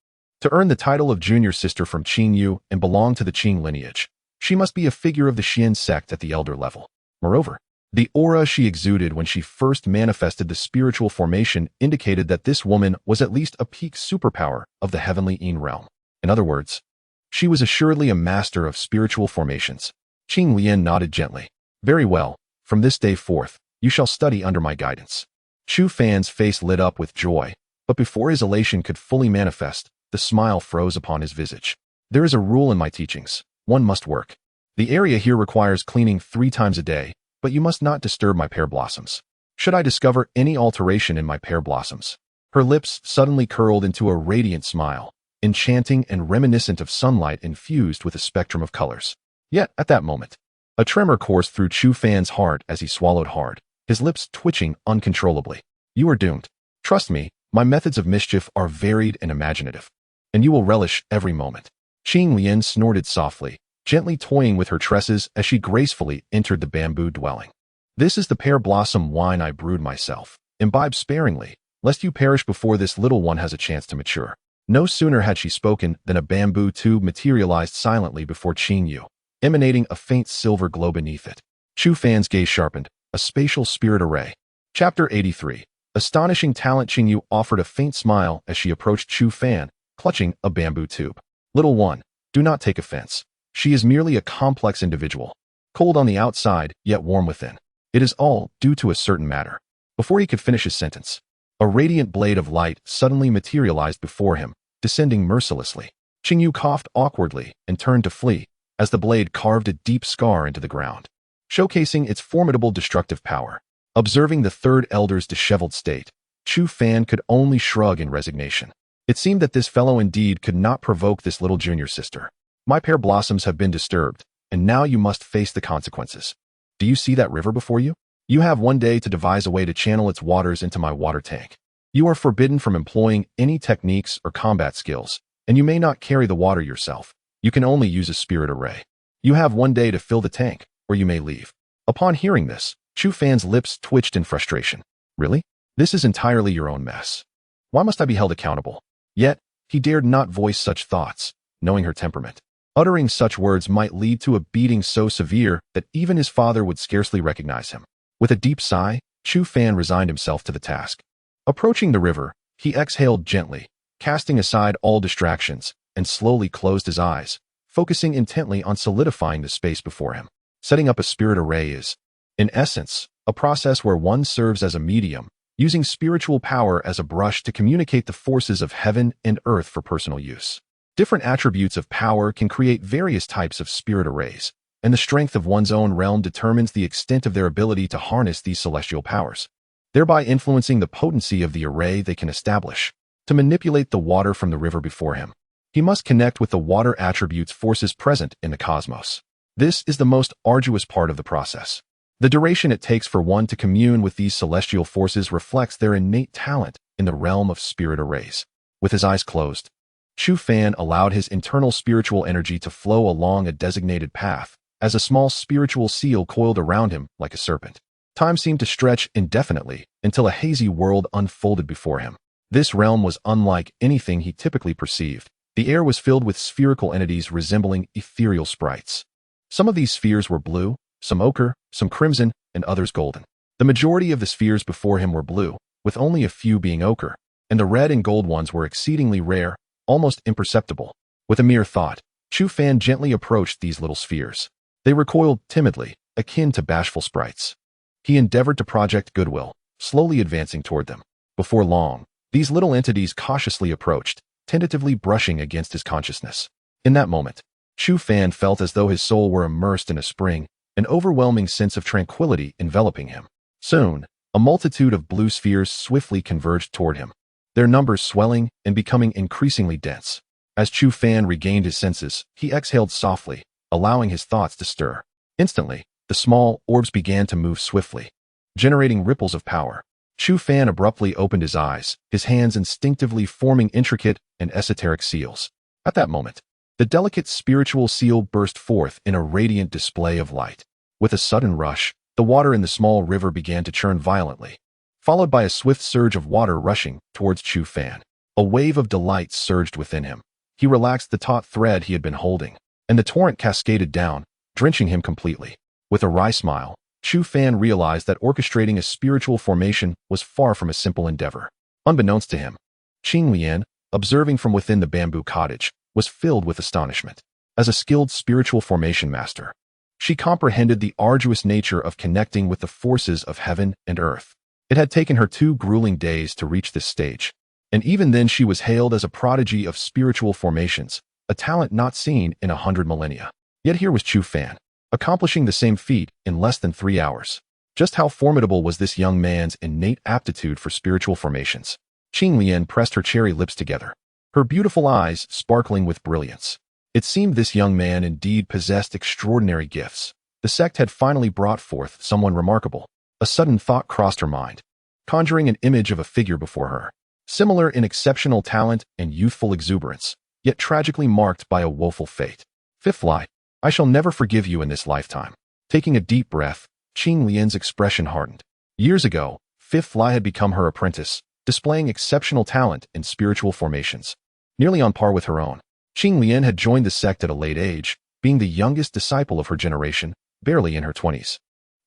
To earn the title of junior sister from Qing Yu and belong to the Qing lineage, she must be a figure of the Xian sect at the elder level. Moreover, the aura she exuded when she first manifested the spiritual formation indicated that this woman was at least a peak superpower of the heavenly Yin realm. In other words, she was assuredly a master of spiritual formations. Qing Lian nodded gently. Very well, from this day forth, you shall study under my guidance. Chu Fan's face lit up with joy, but before his elation could fully manifest, the smile froze upon his visage. There is a rule in my teachings. one must work. The area here requires cleaning 3 times a day, but you must not disturb my pear blossoms. Should I discover any alteration in my pear blossoms?" Her lips suddenly curled into a radiant smile, enchanting and reminiscent of sunlight infused with a spectrum of colors. Yet, at that moment, a tremor coursed through Chu Fan's heart as he swallowed hard, his lips twitching uncontrollably. "You are doomed. Trust me, my methods of mischief are varied and imaginative, and you will relish every moment." Qing Lian snorted softly, gently toying with her tresses as she gracefully entered the bamboo dwelling. "This is the pear blossom wine I brewed myself. Imbibe sparingly, lest you perish before this little one has a chance to mature." No sooner had she spoken than a bamboo tube materialized silently before Qing Yu, emanating a faint silver glow beneath it. Chu Fan's gaze sharpened, a spatial spirit array. Chapter 83. Astonishing talent. Qing Yu offered a faint smile as she approached Chu Fan, clutching a bamboo tube. "Little one, do not take offense. She is merely a complex individual, cold on the outside, yet warm within. It is all due to a certain matter." Before he could finish his sentence, a radiant blade of light suddenly materialized before him, descending mercilessly. Qing Yu coughed awkwardly and turned to flee, as the blade carved a deep scar into the ground, showcasing its formidable destructive power. Observing the third elder's disheveled state, Chu Fan could only shrug in resignation. It seemed that this fellow indeed could not provoke this little junior sister. "My pear blossoms have been disturbed, and now you must face the consequences. Do you see that river before you? You have one day to devise a way to channel its waters into my water tank. You are forbidden from employing any techniques or combat skills, and you may not carry the water yourself. You can only use a spirit array. You have one day to fill the tank, or you may leave." Upon hearing this, Chu Fan's lips twitched in frustration. "Really? This is entirely your own mess. Why must I be held accountable?" Yet, he dared not voice such thoughts, knowing her temperament. Uttering such words might lead to a beating so severe that even his father would scarcely recognize him. With a deep sigh, Chu Fan resigned himself to the task. Approaching the river, he exhaled gently, casting aside all distractions, and slowly closed his eyes, focusing intently on solidifying the space before him. Setting up a spirit array is, in essence, a process where one serves as a medium, using spiritual power as a brush to communicate the forces of heaven and earth for personal use. Different attributes of power can create various types of spirit arrays, and the strength of one's own realm determines the extent of their ability to harness these celestial powers, thereby influencing the potency of the array they can establish. To manipulate the water from the river before him, he must connect with the water attributes forces present in the cosmos. This is the most arduous part of the process. The duration it takes for one to commune with these celestial forces reflects their innate talent in the realm of spirit arrays. With his eyes closed, Chu Fan allowed his internal spiritual energy to flow along a designated path, as a small spiritual seal coiled around him like a serpent. Time seemed to stretch indefinitely until a hazy world unfolded before him. This realm was unlike anything he typically perceived. The air was filled with spherical entities resembling ethereal sprites. Some of these spheres were blue, some ochre, some crimson, and others golden. The majority of the spheres before him were blue, with only a few being ochre, and the red and gold ones were exceedingly rare, almost imperceptible. With a mere thought, Chu Fan gently approached these little spheres. They recoiled timidly, akin to bashful sprites. He endeavored to project goodwill, slowly advancing toward them. Before long, these little entities cautiously approached, tentatively brushing against his consciousness. In that moment, Chu Fan felt as though his soul were immersed in a spring, an overwhelming sense of tranquility enveloping him. Soon, a multitude of blue spheres swiftly converged toward him, their numbers swelling and becoming increasingly dense. As Chu Fan regained his senses, he exhaled softly, allowing his thoughts to stir. Instantly, the small orbs began to move swiftly, generating ripples of power. Chu Fan abruptly opened his eyes, his hands instinctively forming intricate and esoteric seals. At that moment, the delicate spiritual seal burst forth in a radiant display of light. With a sudden rush, the water in the small river began to churn violently, followed by a swift surge of water rushing towards Chu Fan. A wave of delight surged within him. He relaxed the taut thread he had been holding, and the torrent cascaded down, drenching him completely. With a wry smile, Chu Fan realized that orchestrating a spiritual formation was far from a simple endeavor. Unbeknownst to him, Qing Lian, observing from within the bamboo cottage, was filled with astonishment. As a skilled spiritual formation master, she comprehended the arduous nature of connecting with the forces of heaven and earth. It had taken her 2 grueling days to reach this stage, and even then she was hailed as a prodigy of spiritual formations, a talent not seen in 100 millennia. Yet here was Chu Fan, accomplishing the same feat in less than 3 hours. Just how formidable was this young man's innate aptitude for spiritual formations? Qing Lian pressed her cherry lips together, her beautiful eyes sparkling with brilliance. It seemed this young man indeed possessed extraordinary gifts. The sect had finally brought forth someone remarkable. A sudden thought crossed her mind, conjuring an image of a figure before her, similar in exceptional talent and youthful exuberance, yet tragically marked by a woeful fate. Fifth Lie, I shall never forgive you in this lifetime. Taking a deep breath, Qing Lian's expression hardened. Years ago, Fifth Lie had become her apprentice, displaying exceptional talent in spiritual formations. Nearly on par with her own, Qing Lian had joined the sect at a late age, being the youngest disciple of her generation, barely in her 20s,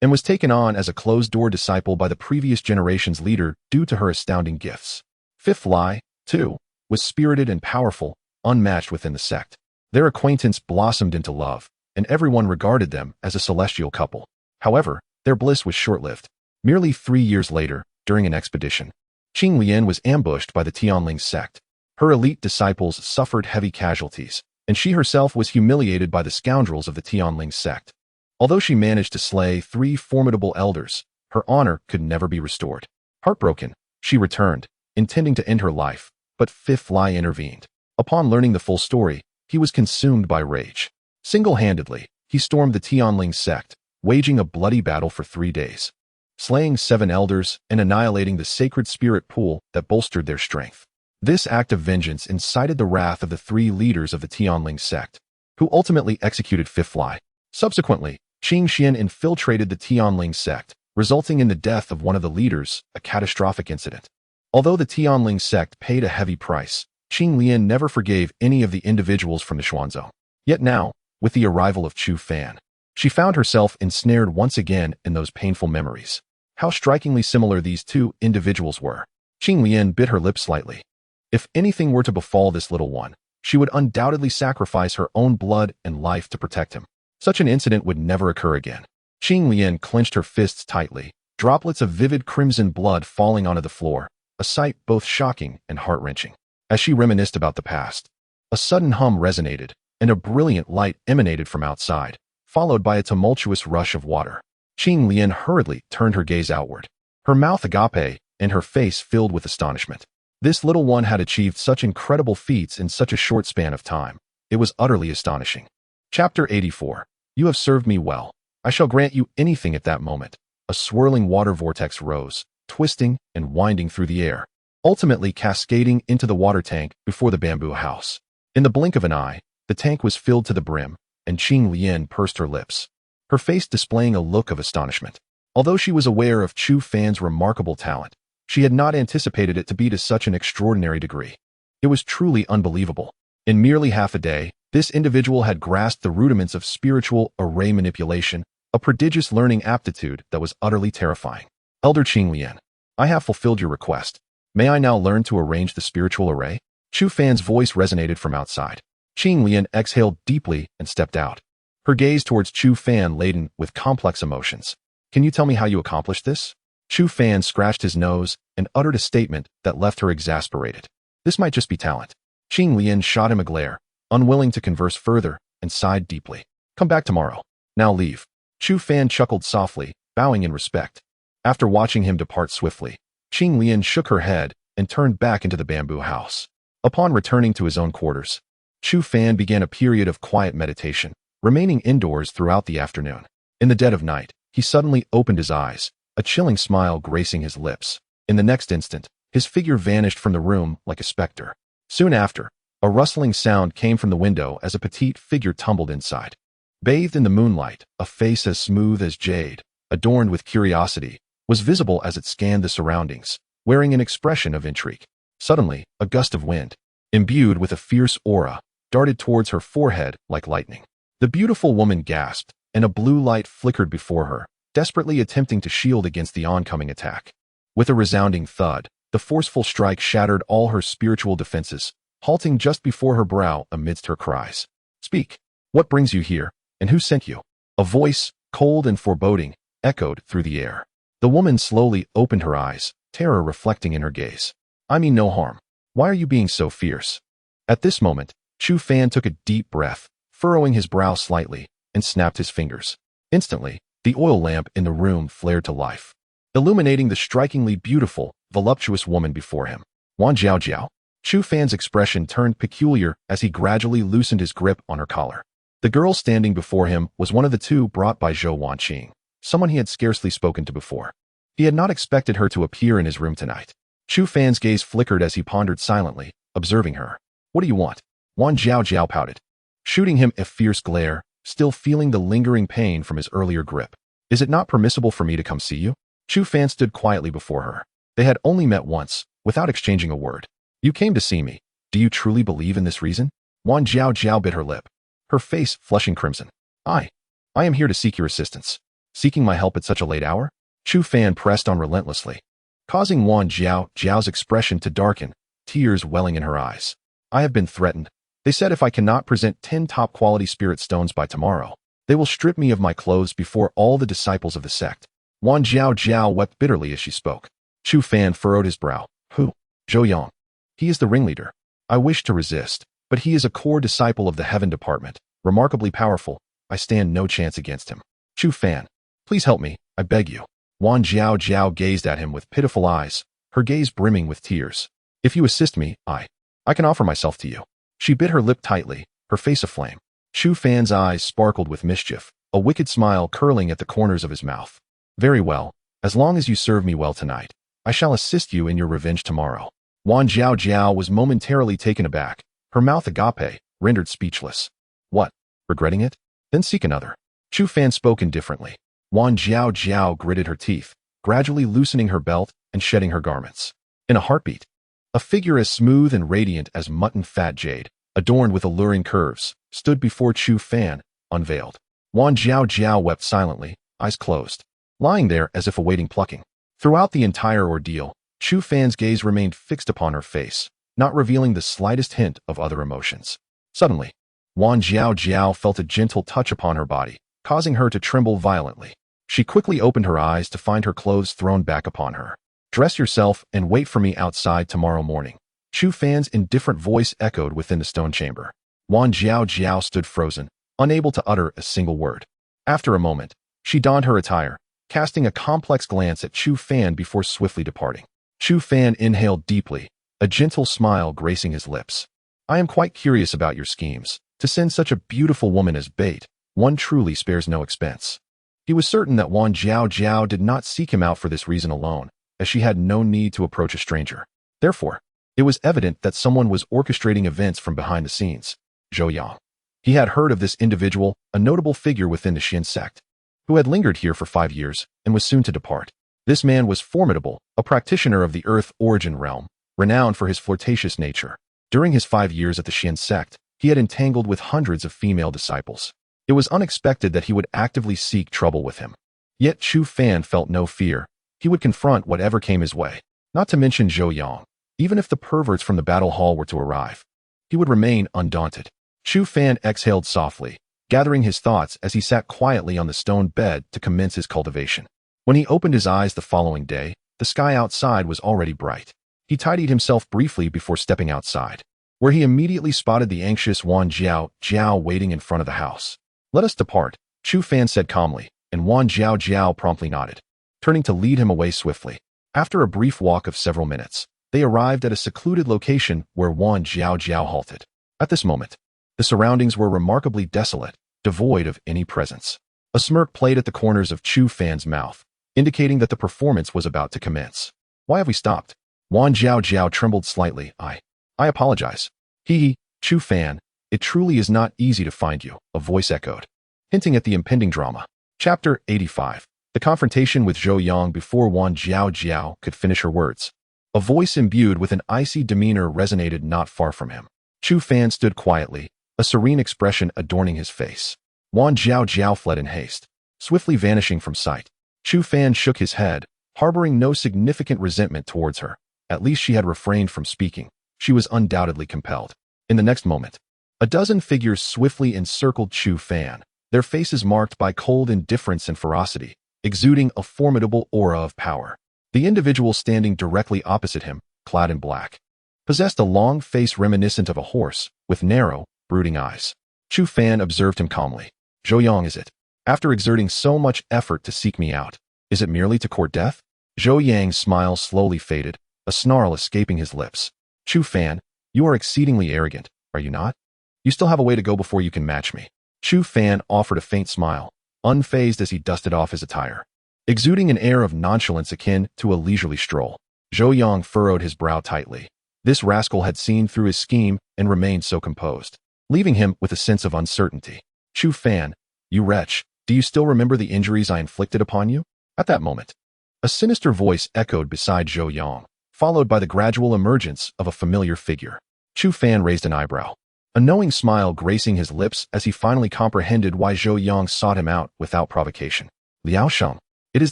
and was taken on as a closed-door disciple by the previous generation's leader due to her astounding gifts. Fifth Lie, too, was spirited and powerful, unmatched within the sect. Their acquaintance blossomed into love, and everyone regarded them as a celestial couple. However, their bliss was short-lived. Merely 3 years later, during an expedition, Qing Lian was ambushed by the Tianling sect. Her elite disciples suffered heavy casualties, and she herself was humiliated by the scoundrels of the Tianling sect. Although she managed to slay 3 formidable elders, her honor could never be restored. Heartbroken, she returned, intending to end her life, but Fifth Lie intervened. Upon learning the full story, he was consumed by rage. Single-handedly, he stormed the Tianling sect, waging a bloody battle for 3 days, slaying 7 elders and annihilating the sacred spirit pool that bolstered their strength. This act of vengeance incited the wrath of the 3 leaders of the Tianling sect, who ultimately executed Fifth Lie. Subsequently, Qing Xian infiltrated the Tianling sect, resulting in the death of one of the leaders, a catastrophic incident. Although the Tianling sect paid a heavy price, Qing Lian never forgave any of the individuals from the Xuanzhou. Yet now, with the arrival of Chu Fan, she found herself ensnared once again in those painful memories. How strikingly similar these 2 individuals were. Qing Lian bit her lips slightly. If anything were to befall this little one, she would undoubtedly sacrifice her own blood and life to protect him. Such an incident would never occur again. Qing Lian clenched her fists tightly, droplets of vivid crimson blood falling onto the floor, a sight both shocking and heart-wrenching. As she reminisced about the past, a sudden hum resonated, and a brilliant light emanated from outside, followed by a tumultuous rush of water. Qing Lian hurriedly turned her gaze outward, her mouth agape and her face filled with astonishment. This little one had achieved such incredible feats in such a short span of time. It was utterly astonishing. Chapter 84. You have served me well. I shall grant you anything at that moment. A swirling water vortex rose, twisting and winding through the air, ultimately cascading into the water tank before the bamboo house. In the blink of an eye, the tank was filled to the brim, and Qing Lian pursed her lips, her face displaying a look of astonishment. Although she was aware of Chu Fan's remarkable talent, she had not anticipated it to be to such an extraordinary degree. It was truly unbelievable. In merely half a day, this individual had grasped the rudiments of spiritual array manipulation, a prodigious learning aptitude that was utterly terrifying. Elder Qing Lian, I have fulfilled your request. May I now learn to arrange the spiritual array? Chu Fan's voice resonated from outside. Qing Lian exhaled deeply and stepped out, her gaze towards Chu Fan laden with complex emotions. Can you tell me how you accomplished this? Chu Fan scratched his nose and uttered a statement that left her exasperated. This might just be talent. Qing Lian shot him a glare, unwilling to converse further, and sighed deeply. Come back tomorrow. Now leave. Chu Fan chuckled softly, bowing in respect. After watching him depart swiftly, Qing Lian shook her head and turned back into the bamboo house. Upon returning to his own quarters, Chu Fan began a period of quiet meditation, remaining indoors throughout the afternoon. In the dead of night, he suddenly opened his eyes, a chilling smile gracing his lips. In the next instant, his figure vanished from the room like a specter. Soon after, a rustling sound came from the window as a petite figure tumbled inside. Bathed in the moonlight, a face as smooth as jade, adorned with curiosity, was visible as it scanned the surroundings, wearing an expression of intrigue. Suddenly, a gust of wind, imbued with a fierce aura, darted towards her forehead like lightning. The beautiful woman gasped, and a blue light flickered before her, desperately attempting to shield against the oncoming attack. With a resounding thud, the forceful strike shattered all her spiritual defenses, halting just before her brow amidst her cries. Speak. What brings you here, and who sent you? A voice, cold and foreboding, echoed through the air. The woman slowly opened her eyes, terror reflecting in her gaze. I mean no harm. Why are you being so fierce? At this moment, Chu Fan took a deep breath, furrowing his brow slightly, and snapped his fingers. Instantly, the oil lamp in the room flared to life, illuminating the strikingly beautiful, voluptuous woman before him. Wan Jiao Jiao. Chu Fan's expression turned peculiar as he gradually loosened his grip on her collar. The girl standing before him was one of the two brought by Zhou Wanqing, someone he had scarcely spoken to before. He had not expected her to appear in his room tonight. Chu Fan's gaze flickered as he pondered silently, observing her. What do you want? Wan Jiao Jiao pouted, shooting him a fierce glare, still feeling the lingering pain from his earlier grip. Is it not permissible for me to come see you? Chu Fan stood quietly before her. They had only met once, without exchanging a word. You came to see me. Do you truly believe in this reason? Wan Jiao Jiao bit her lip, her face flushing crimson. I am here to seek your assistance. Seeking my help at such a late hour? Chu Fan pressed on relentlessly, causing Wan Jiao Jiao's expression to darken, tears welling in her eyes. I have been threatened. They said if I cannot present 10 top-quality spirit stones by tomorrow, they will strip me of my clothes before all the disciples of the sect. Wan Jiao Jiao wept bitterly as she spoke. Chu Fan furrowed his brow. Who? Zhou Yang. He is the ringleader. I wish to resist, but he is a core disciple of the Heaven Department, remarkably powerful. I stand no chance against him. Chu Fan, please help me, I beg you. Wan Jiao Jiao gazed at him with pitiful eyes, her gaze brimming with tears. If you assist me, I can offer myself to you. She bit her lip tightly, her face aflame. Chu Fan's eyes sparkled with mischief, a wicked smile curling at the corners of his mouth. Very well, as long as you serve me well tonight, I shall assist you in your revenge tomorrow. Wan Jiao Jiao was momentarily taken aback, her mouth agape, rendered speechless. What? Regretting it? Then seek another. Chu Fan spoke indifferently. Wan Jiao Jiao gritted her teeth, gradually loosening her belt and shedding her garments. In a heartbeat, a figure as smooth and radiant as mutton-fat jade, adorned with alluring curves, stood before Chu Fan, unveiled. Wan Jiao Jiao wept silently, eyes closed, lying there as if awaiting plucking. Throughout the entire ordeal, Chu Fan's gaze remained fixed upon her face, not revealing the slightest hint of other emotions. Suddenly, Wan Jiao Jiao felt a gentle touch upon her body, causing her to tremble violently. She quickly opened her eyes to find her clothes thrown back upon her. Dress yourself and wait for me outside tomorrow morning. Chu Fan's indifferent voice echoed within the stone chamber. Wan Jiao Jiao stood frozen, unable to utter a single word. After a moment, she donned her attire, casting a complex glance at Chu Fan before swiftly departing. Chu Fan inhaled deeply, a gentle smile gracing his lips. I am quite curious about your schemes. To send such a beautiful woman as bait, one truly spares no expense. He was certain that Wan Jiao Jiao did not seek him out for this reason alone, as she had no need to approach a stranger. Therefore, it was evident that someone was orchestrating events from behind the scenes. Zhou Yang. He had heard of this individual, a notable figure within the Xin sect, who had lingered here for 5 years and was soon to depart. This man was formidable, a practitioner of the Earth origin realm, renowned for his flirtatious nature. During his 5 years at the Xin sect, he had entangled with hundreds of female disciples. It was unexpected that he would actively seek trouble with him. Yet Chu Fan felt no fear. He would confront whatever came his way. Not to mention Zhou Yang. Even if the perverts from the battle hall were to arrive, he would remain undaunted. Chu Fan exhaled softly, gathering his thoughts as he sat quietly on the stone bed to commence his cultivation. When he opened his eyes the following day, the sky outside was already bright. He tidied himself briefly before stepping outside, where he immediately spotted the anxious Wan Jiao Jiao waiting in front of the house. Let us depart, Chu Fan said calmly, and Wan Jiao Jiao promptly nodded, turning to lead him away swiftly. After a brief walk of several minutes, they arrived at a secluded location where Wan Jiao Jiao halted. At this moment, the surroundings were remarkably desolate, devoid of any presence. A smirk played at the corners of Chu Fan's mouth, indicating that the performance was about to commence. Why have we stopped? Wan Jiao Jiao trembled slightly. I apologize. Chu Fan, it truly is not easy to find you, a voice echoed, hinting at the impending drama. Chapter 85. The confrontation with Zhou Yang before Wan Jiao Jiao could finish her words. A voice imbued with an icy demeanor resonated not far from him. Chu Fan stood quietly, a serene expression adorning his face. Wan Jiao Jiao fled in haste, swiftly vanishing from sight. Chu Fan shook his head, harboring no significant resentment towards her. At least she had refrained from speaking. She was undoubtedly compelled. In the next moment, a dozen figures swiftly encircled Chu Fan, their faces marked by cold indifference and ferocity, exuding a formidable aura of power. The individual standing directly opposite him, clad in black, possessed a long face reminiscent of a horse, with narrow, brooding eyes. Chu Fan observed him calmly. Zhou Yang, is it? After exerting so much effort to seek me out, is it merely to court death? Zhou Yang's smile slowly faded, a snarl escaping his lips. Chu Fan, you are exceedingly arrogant, are you not? You still have a way to go before you can match me. Chu Fan offered a faint smile, unfazed as he dusted off his attire. Exuding an air of nonchalance akin to a leisurely stroll, Zhou Yang furrowed his brow tightly. This rascal had seen through his scheme and remained so composed, leaving him with a sense of uncertainty. Chu Fan, you wretch, do you still remember the injuries I inflicted upon you? At that moment, a sinister voice echoed beside Zhou Yang, followed by the gradual emergence of a familiar figure. Chu Fan raised an eyebrow, a knowing smile gracing his lips as he finally comprehended why Zhou Yang sought him out without provocation. Liao Sheng, it is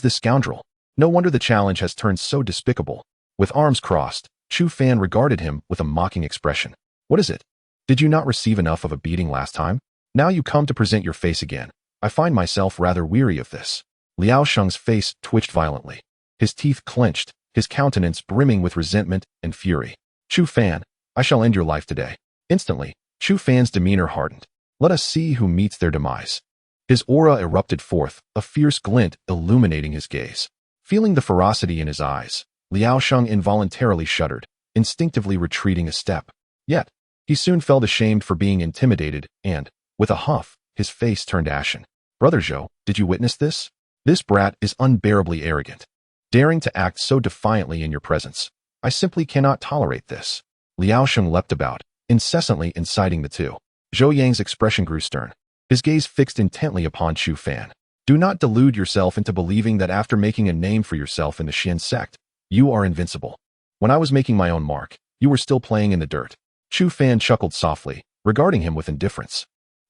this scoundrel. No wonder the challenge has turned so despicable. With arms crossed, Chu Fan regarded him with a mocking expression. What is it? Did you not receive enough of a beating last time? Now you come to present your face again. I find myself rather weary of this. Liao Sheng's face twitched violently. His teeth clenched, his countenance brimming with resentment and fury. Chu Fan, I shall end your life today. Instantly, Chu Fan's demeanor hardened. Let us see who meets their demise. His aura erupted forth, a fierce glint illuminating his gaze. Feeling the ferocity in his eyes, Liao Sheng involuntarily shuddered, instinctively retreating a step. Yet, he soon felt ashamed for being intimidated and, with a huff, his face turned ashen. Brother Zhou, did you witness this? This brat is unbearably arrogant, daring to act so defiantly in your presence. I simply cannot tolerate this. Liao Sheng leapt about, incessantly inciting the two. Zhou Yang's expression grew stern, his gaze fixed intently upon Chu Fan. Do not delude yourself into believing that after making a name for yourself in the Xian sect, you are invincible. When I was making my own mark, you were still playing in the dirt. Chu Fan chuckled softly, regarding him with indifference.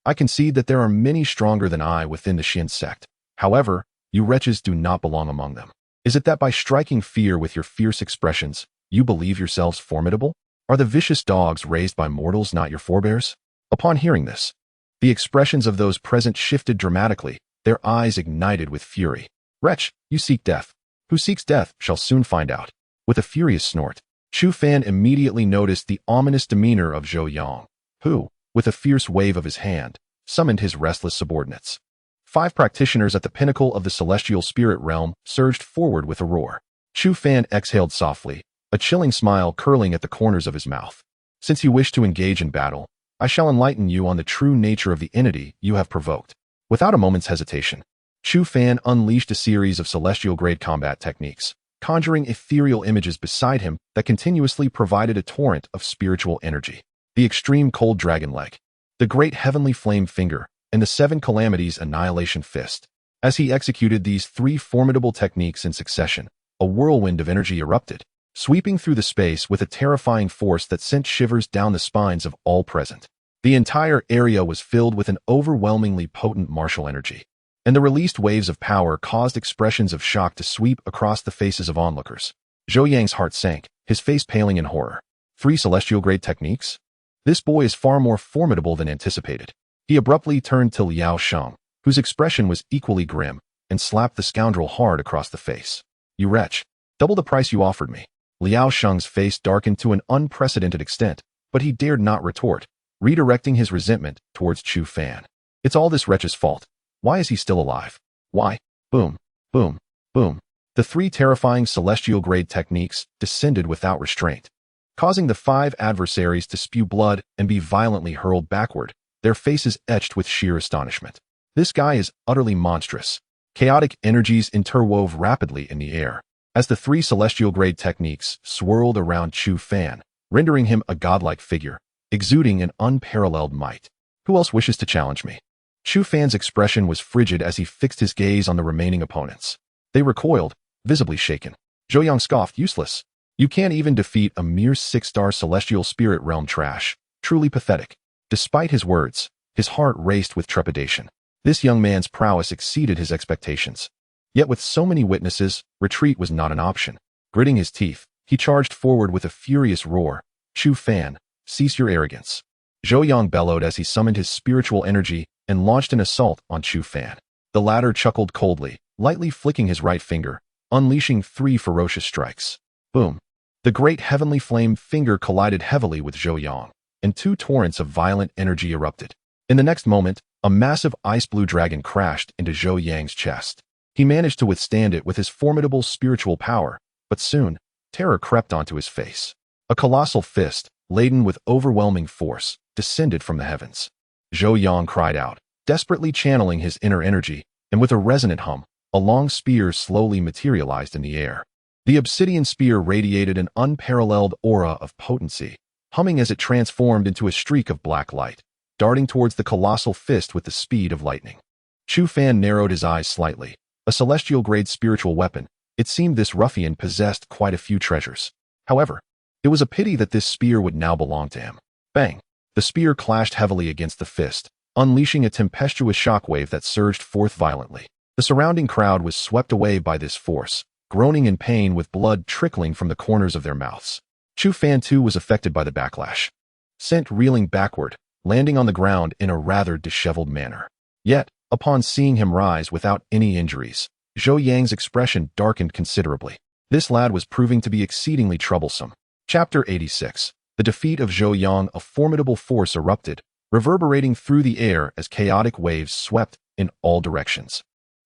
I concede that there are many stronger than I within the Xian sect. However, you wretches do not belong among them. Is it that by striking fear with your fierce expressions, you believe yourselves formidable? Are the vicious dogs raised by mortals not your forebears? Upon hearing this, the expressions of those present shifted dramatically, their eyes ignited with fury. Wretch, you seek death. Who seeks death shall soon find out. With a furious snort, Chu Fan immediately noticed the ominous demeanor of Zhou Yang, who, with a fierce wave of his hand, summoned his restless subordinates. 5 practitioners at the pinnacle of the celestial spirit realm surged forward with a roar. Chu Fan exhaled softly, a chilling smile curling at the corners of his mouth. Since you wish to engage in battle, I shall enlighten you on the true nature of the entity you have provoked. Without a moment's hesitation, Chu Fan unleashed a series of celestial-grade combat techniques, conjuring ethereal images beside him that continuously provided a torrent of spiritual energy. The extreme cold dragon leg, the great heavenly flame finger, and the 7 calamities annihilation fist. As he executed these 3 formidable techniques in succession, a whirlwind of energy erupted, sweeping through the space with a terrifying force that sent shivers down the spines of all present. The entire area was filled with an overwhelmingly potent martial energy, and the released waves of power caused expressions of shock to sweep across the faces of onlookers. Zhou Yang's heart sank, his face paling in horror. 3 celestial-grade techniques? This boy is far more formidable than anticipated. He abruptly turned to Liao Sheng, whose expression was equally grim, and slapped the scoundrel hard across the face. You wretch, double the price you offered me. Liao Sheng's face darkened to an unprecedented extent, but he dared not retort, redirecting his resentment towards Chu Fan. It's all this wretch's fault. Why is he still alive? Why? Boom, boom, boom. The 3 terrifying celestial-grade techniques descended without restraint, causing the 5 adversaries to spew blood and be violently hurled backward, their faces etched with sheer astonishment. This guy is utterly monstrous. Chaotic energies interwove rapidly in the air, as the 3 celestial-grade techniques swirled around Chu Fan, rendering him a godlike figure, exuding an unparalleled might. Who else wishes to challenge me? Chu Fan's expression was frigid as he fixed his gaze on the remaining opponents. They recoiled, visibly shaken. Zhou Yang scoffed, useless. You can't even defeat a mere 6-star celestial spirit realm trash. Truly pathetic. Despite his words, his heart raced with trepidation. This young man's prowess exceeded his expectations. Yet with so many witnesses, retreat was not an option. Gritting his teeth, he charged forward with a furious roar. Chu Fan, cease your arrogance. Zhou Yang bellowed as he summoned his spiritual energy and launched an assault on Chu Fan. The latter chuckled coldly, lightly flicking his right finger, unleashing 3 ferocious strikes. Boom. The great heavenly flame finger collided heavily with Zhou Yang, and 2 torrents of violent energy erupted. In the next moment, a massive ice-blue dragon crashed into Zhou Yang's chest. He managed to withstand it with his formidable spiritual power, but soon, terror crept onto his face. A colossal fist, laden with overwhelming force, descended from the heavens. Zhou Yang cried out, desperately channeling his inner energy, and with a resonant hum, a long spear slowly materialized in the air. The obsidian spear radiated an unparalleled aura of potency, humming as it transformed into a streak of black light, darting towards the colossal fist with the speed of lightning. Chu Fan narrowed his eyes slightly. A celestial-grade spiritual weapon, it seemed this ruffian possessed quite a few treasures. However, it was a pity that this spear would now belong to him. Bang! The spear clashed heavily against the fist, unleashing a tempestuous shockwave that surged forth violently. The surrounding crowd was swept away by this force, groaning in pain with blood trickling from the corners of their mouths. Chu Fan too was affected by the backlash, sent reeling backward, landing on the ground in a rather disheveled manner. Yet, upon seeing him rise without any injuries, Zhou Yang's expression darkened considerably. This lad was proving to be exceedingly troublesome. Chapter 86. The defeat of Zhou Yang. A formidable force erupted, reverberating through the air as chaotic waves swept in all directions.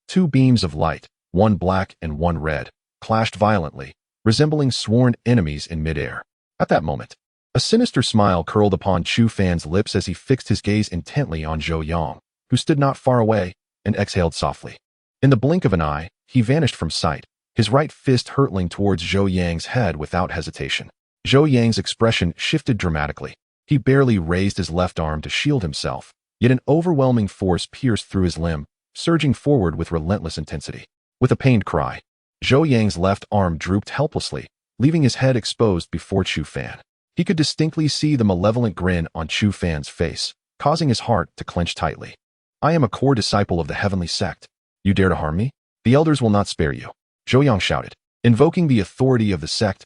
Two beams of light, one black and one red, clashed violently, resembling sworn enemies in midair. At that moment, a sinister smile curled upon Chu Fan's lips as he fixed his gaze intently on Zhou Yang, who stood not far away, and exhaled softly. In the blink of an eye, he vanished from sight, his right fist hurtling towards Zhou Yang's head without hesitation. Zhou Yang's expression shifted dramatically. He barely raised his left arm to shield himself, yet an overwhelming force pierced through his limb, surging forward with relentless intensity. With a pained cry, Zhou Yang's left arm drooped helplessly, leaving his head exposed before Chu Fan. He could distinctly see the malevolent grin on Chu Fan's face, causing his heart to clench tightly. I am a core disciple of the heavenly sect. You dare to harm me? The elders will not spare you, Zhou Yang shouted, invoking the authority of the sect's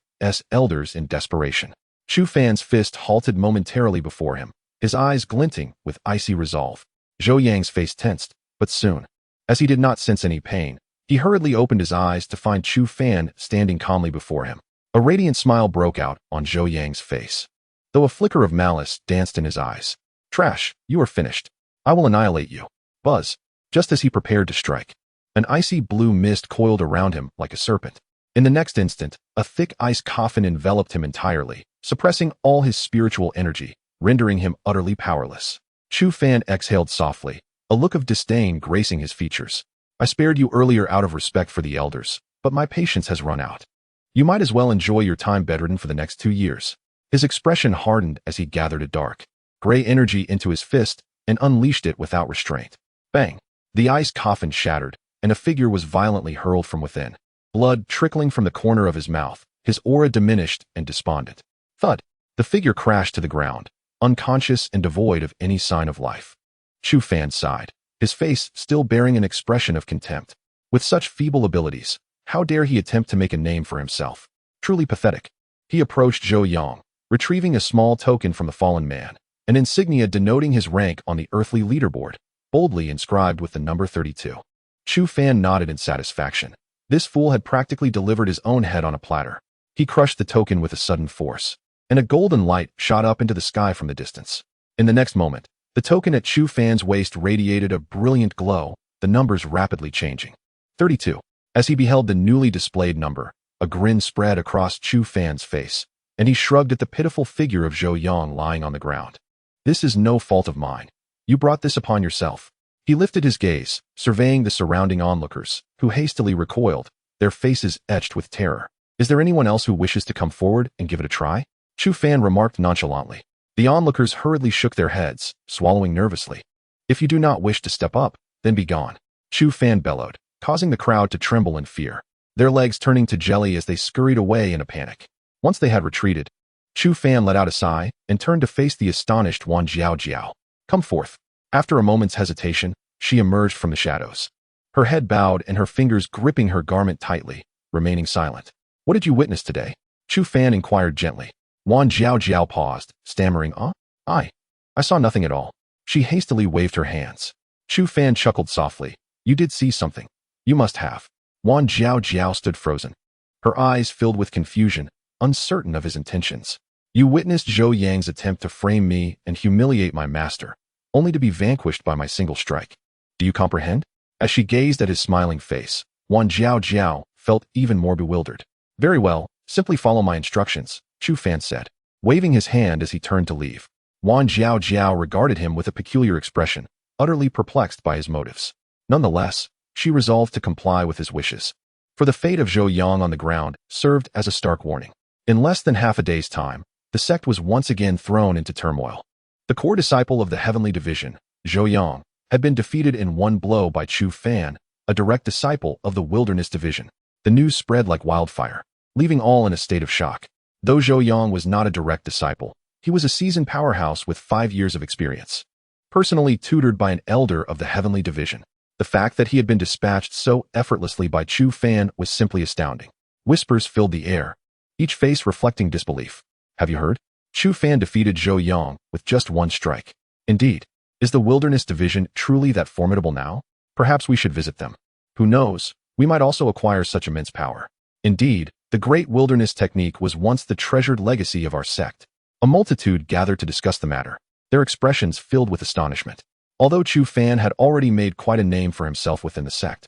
elders in desperation. Chu Fan's fist halted momentarily before him, his eyes glinting with icy resolve. Zhou Yang's face tensed, but soon, as he did not sense any pain, he hurriedly opened his eyes to find Chu Fan standing calmly before him. A radiant smile broke out on Zhou Yang's face, though a flicker of malice danced in his eyes. Trash, you are finished. I will annihilate you. Buzz. Just as he prepared to strike, an icy blue mist coiled around him like a serpent. In the next instant, a thick ice coffin enveloped him entirely, suppressing all his spiritual energy, rendering him utterly powerless. Chu Fan exhaled softly, a look of disdain gracing his features. I spared you earlier out of respect for the elders, but my patience has run out. You might as well enjoy your time bedridden for the next 2 years. His expression hardened as he gathered a dark, gray energy into his fist and unleashed it without restraint. Bang! The ice coffin shattered, and a figure was violently hurled from within. Blood trickling from the corner of his mouth, his aura diminished and despondent. Thud! The figure crashed to the ground, unconscious and devoid of any sign of life. Chu Fan sighed, his face still bearing an expression of contempt. With such feeble abilities, how dare he attempt to make a name for himself? Truly pathetic. He approached Zhou Yang, retrieving a small token from the fallen man, an insignia denoting his rank on the earthly leaderboard, boldly inscribed with the number 32. Chu Fan nodded in satisfaction. This fool had practically delivered his own head on a platter. He crushed the token with a sudden force, and a golden light shot up into the sky from the distance. In the next moment, the token at Chu Fan's waist radiated a brilliant glow, the numbers rapidly changing. 32. As he beheld the newly displayed number, a grin spread across Chu Fan's face, and he shrugged at the pitiful figure of Zhou Yang lying on the ground. This is no fault of mine. You brought this upon yourself. He lifted his gaze, surveying the surrounding onlookers, who hastily recoiled, their faces etched with terror. Is there anyone else who wishes to come forward and give it a try? Chu Fan remarked nonchalantly. The onlookers hurriedly shook their heads, swallowing nervously. If you do not wish to step up, then be gone, Chu Fan bellowed, causing the crowd to tremble in fear, their legs turning to jelly as they scurried away in a panic. Once they had retreated, Chu Fan let out a sigh and turned to face the astonished Wan Jiao. Come forth. After a moment's hesitation, she emerged from the shadows, her head bowed and her fingers gripping her garment tightly, remaining silent. What did you witness today? Chu Fan inquired gently. Wan Jiao paused, stammering, I saw nothing at all. She hastily waved her hands. Chu Fan chuckled softly. You did see something. You must have. Wan Jiao stood frozen, her eyes filled with confusion, uncertain of his intentions. You witnessed Zhou Yang's attempt to frame me and humiliate my master, only to be vanquished by my single strike. Do you comprehend? As she gazed at his smiling face, Wan Jiao felt even more bewildered. Very well, simply follow my instructions, Chu Fan said, waving his hand as he turned to leave. Wan Jiao regarded him with a peculiar expression, utterly perplexed by his motives. Nonetheless, she resolved to comply with his wishes. For the fate of Zhou Yang on the ground served as a stark warning. In less than half a day's time, the sect was once again thrown into turmoil. The core disciple of the Heavenly Division, Zhou Yang, had been defeated in one blow by Chu Fan, a direct disciple of the Wilderness Division. The news spread like wildfire, leaving all in a state of shock. Though Zhou Yang was not a direct disciple, he was a seasoned powerhouse with 5 years of experience. Personally tutored by an elder of the Heavenly Division, the fact that he had been dispatched so effortlessly by Chu Fan was simply astounding. Whispers filled the air, each face reflecting disbelief. Have you heard? Chu Fan defeated Zhou Yang with just one strike. Indeed, is the Wilderness Division truly that formidable now? Perhaps we should visit them. Who knows, we might also acquire such immense power. Indeed, the Great Wilderness Technique was once the treasured legacy of our sect. A multitude gathered to discuss the matter, their expressions filled with astonishment. Although Chu Fan had already made quite a name for himself within the sect,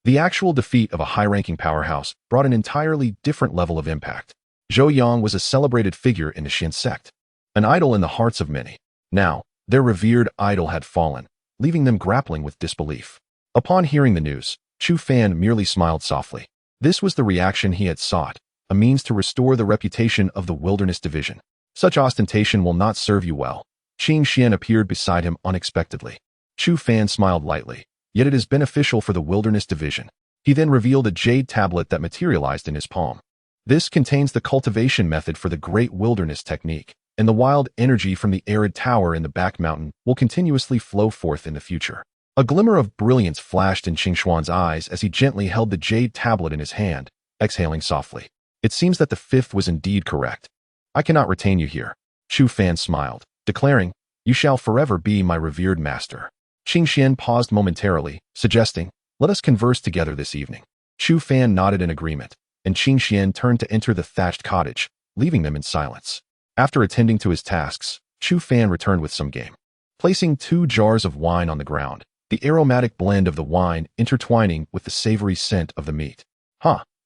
the actual defeat of a high-ranking powerhouse brought an entirely different level of impact. Zhou Yang was a celebrated figure in the Xin sect, an idol in the hearts of many. Now, their revered idol had fallen, leaving them grappling with disbelief. Upon hearing the news, Chu Fan merely smiled softly. This was the reaction he had sought, a means to restore the reputation of the Wilderness Division. Such ostentation will not serve you well. Qing Xian appeared beside him unexpectedly. Chu Fan smiled lightly, yet it is beneficial for the Wilderness Division. He then revealed a jade tablet that materialized in his palm. This contains the cultivation method for the Great Wilderness Technique, and the wild energy from the arid tower in the back mountain will continuously flow forth in the future. A glimmer of brilliance flashed in Qing Xuan's eyes as he gently held the jade tablet in his hand, exhaling softly. It seems that the fifth was indeed correct. I cannot retain you here. Chu Fan smiled, declaring, you shall forever be my revered master. Qing Xian paused momentarily, suggesting, let us converse together this evening. Chu Fan nodded in agreement, and Qing Xian turned to enter the thatched cottage, leaving them in silence. After attending to his tasks, Chu Fan returned with some game. Placing 2 jars of wine on the ground, the aromatic blend of the wine intertwining with the savory scent of the meat.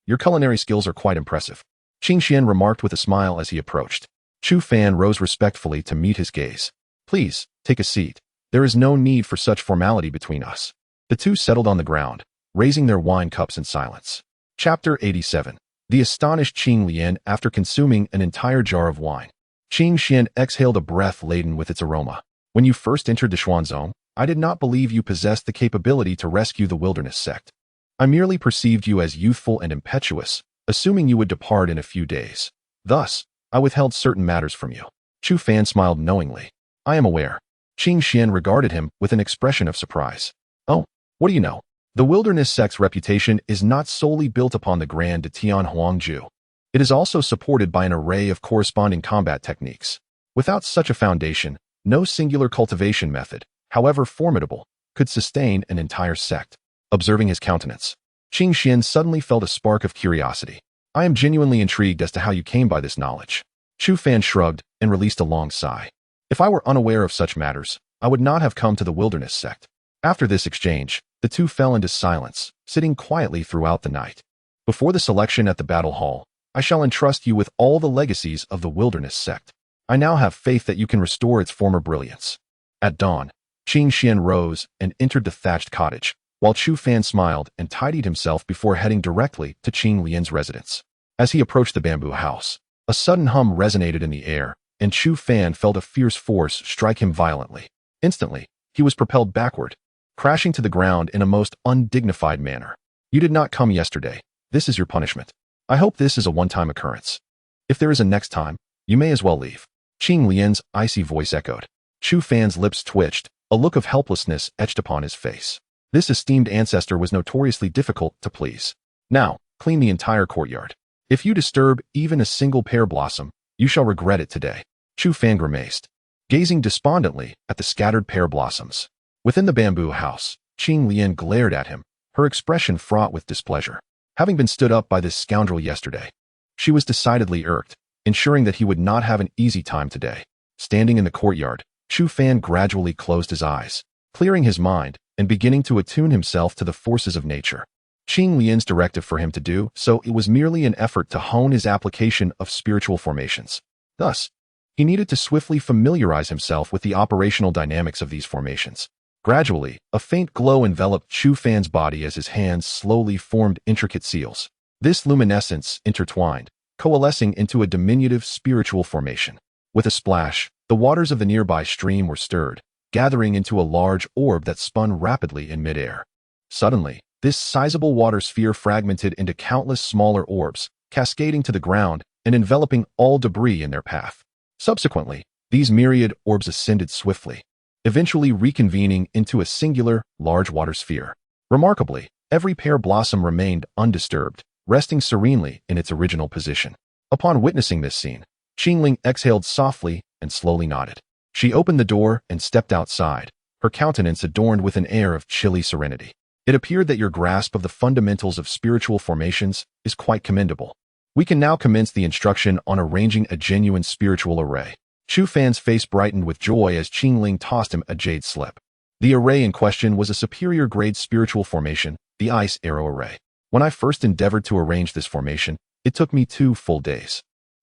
Your culinary skills are quite impressive, Qing Xian remarked with a smile as he approached. Chu Fan rose respectfully to meet his gaze. Please, take a seat. There is no need for such formality between us. The two settled on the ground, raising their wine cups in silence. Chapter 87. The astonished Qing Lian after consuming an entire jar of wine. Qing Xian exhaled a breath laden with its aroma. When you first entered the Xuanzong, I did not believe you possessed the capability to rescue the Wilderness sect. I merely perceived you as youthful and impetuous, assuming you would depart in a few days. Thus, I withheld certain matters from you. Chu Fan smiled knowingly. I am aware. Qing Xian regarded him with an expression of surprise. Oh, what do you know? The Wilderness sect's reputation is not solely built upon the Grand de Tian Huangju. It is also supported by an array of corresponding combat techniques. Without such a foundation, no singular cultivation method, however formidable, could sustain an entire sect. Observing his countenance, Qing Xian suddenly felt a spark of curiosity. I am genuinely intrigued as to how you came by this knowledge. Chu Fan shrugged and released a long sigh. If I were unaware of such matters, I would not have come to the Wilderness sect. After this exchange, the two fell into silence, sitting quietly throughout the night. Before the selection at the battle hall, I shall entrust you with all the legacies of the Wilderness sect. I now have faith that you can restore its former brilliance. At dawn, Qing Xian rose and entered the thatched cottage, while Chu Fan smiled and tidied himself before heading directly to Qing Lian's residence. As he approached the bamboo house, a sudden hum resonated in the air, and Chu Fan felt a fierce force strike him violently. Instantly, he was propelled backward, crashing to the ground in a most undignified manner. You did not come yesterday. This is your punishment. I hope this is a one-time occurrence. If there is a next time, you may as well leave. Qing Lian's icy voice echoed. Chu Fan's lips twitched, a look of helplessness etched upon his face. This esteemed ancestor was notoriously difficult to please. Now, clean the entire courtyard. If you disturb even a single pear blossom, you shall regret it today. Chu Fan grimaced, gazing despondently at the scattered pear blossoms. Within the bamboo house, Qing Lian glared at him, her expression fraught with displeasure. Having been stood up by this scoundrel yesterday, she was decidedly irked, ensuring that he would not have an easy time today. Standing in the courtyard, Chu Fan gradually closed his eyes, clearing his mind and beginning to attune himself to the forces of nature. Qing Lian's directive for him to do so it was merely an effort to hone his application of spiritual formations. Thus, he needed to swiftly familiarize himself with the operational dynamics of these formations. Gradually, a faint glow enveloped Chu Fan's body as his hands slowly formed intricate seals. This luminescence intertwined, coalescing into a diminutive spiritual formation. With a splash, the waters of the nearby stream were stirred, gathering into a large orb that spun rapidly in midair. Suddenly, this sizable water sphere fragmented into countless smaller orbs, cascading to the ground and enveloping all debris in their path. Subsequently, these myriad orbs ascended swiftly, eventually reconvening into a singular, large water sphere. Remarkably, every pear blossom remained undisturbed, resting serenely in its original position. Upon witnessing this scene, Qingling exhaled softly and slowly nodded. She opened the door and stepped outside, her countenance adorned with an air of chilly serenity. It appeared that your grasp of the fundamentals of spiritual formations is quite commendable. We can now commence the instruction on arranging a genuine spiritual array. Chu Fan's face brightened with joy as Qingling tossed him a jade slip. The array in question was a superior grade spiritual formation, the Ice Arrow Array. When I first endeavored to arrange this formation, it took me 2 full days.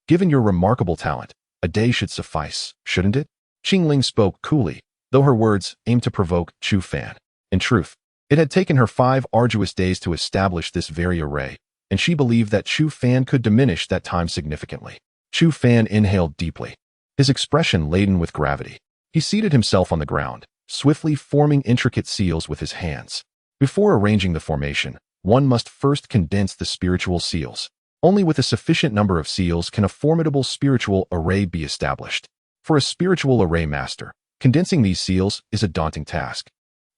Given your remarkable talent, a day should suffice, shouldn't it? Qingling spoke coolly, though her words aimed to provoke Chu Fan. In truth, it had taken her 5 arduous days to establish this very array, and she believed that Chu Fan could diminish that time significantly. Chu Fan inhaled deeply, his expression laden with gravity. He seated himself on the ground, swiftly forming intricate seals with his hands. Before arranging the formation, one must first condense the spiritual seals. Only with a sufficient number of seals can a formidable spiritual array be established. For a spiritual array master, condensing these seals is a daunting task.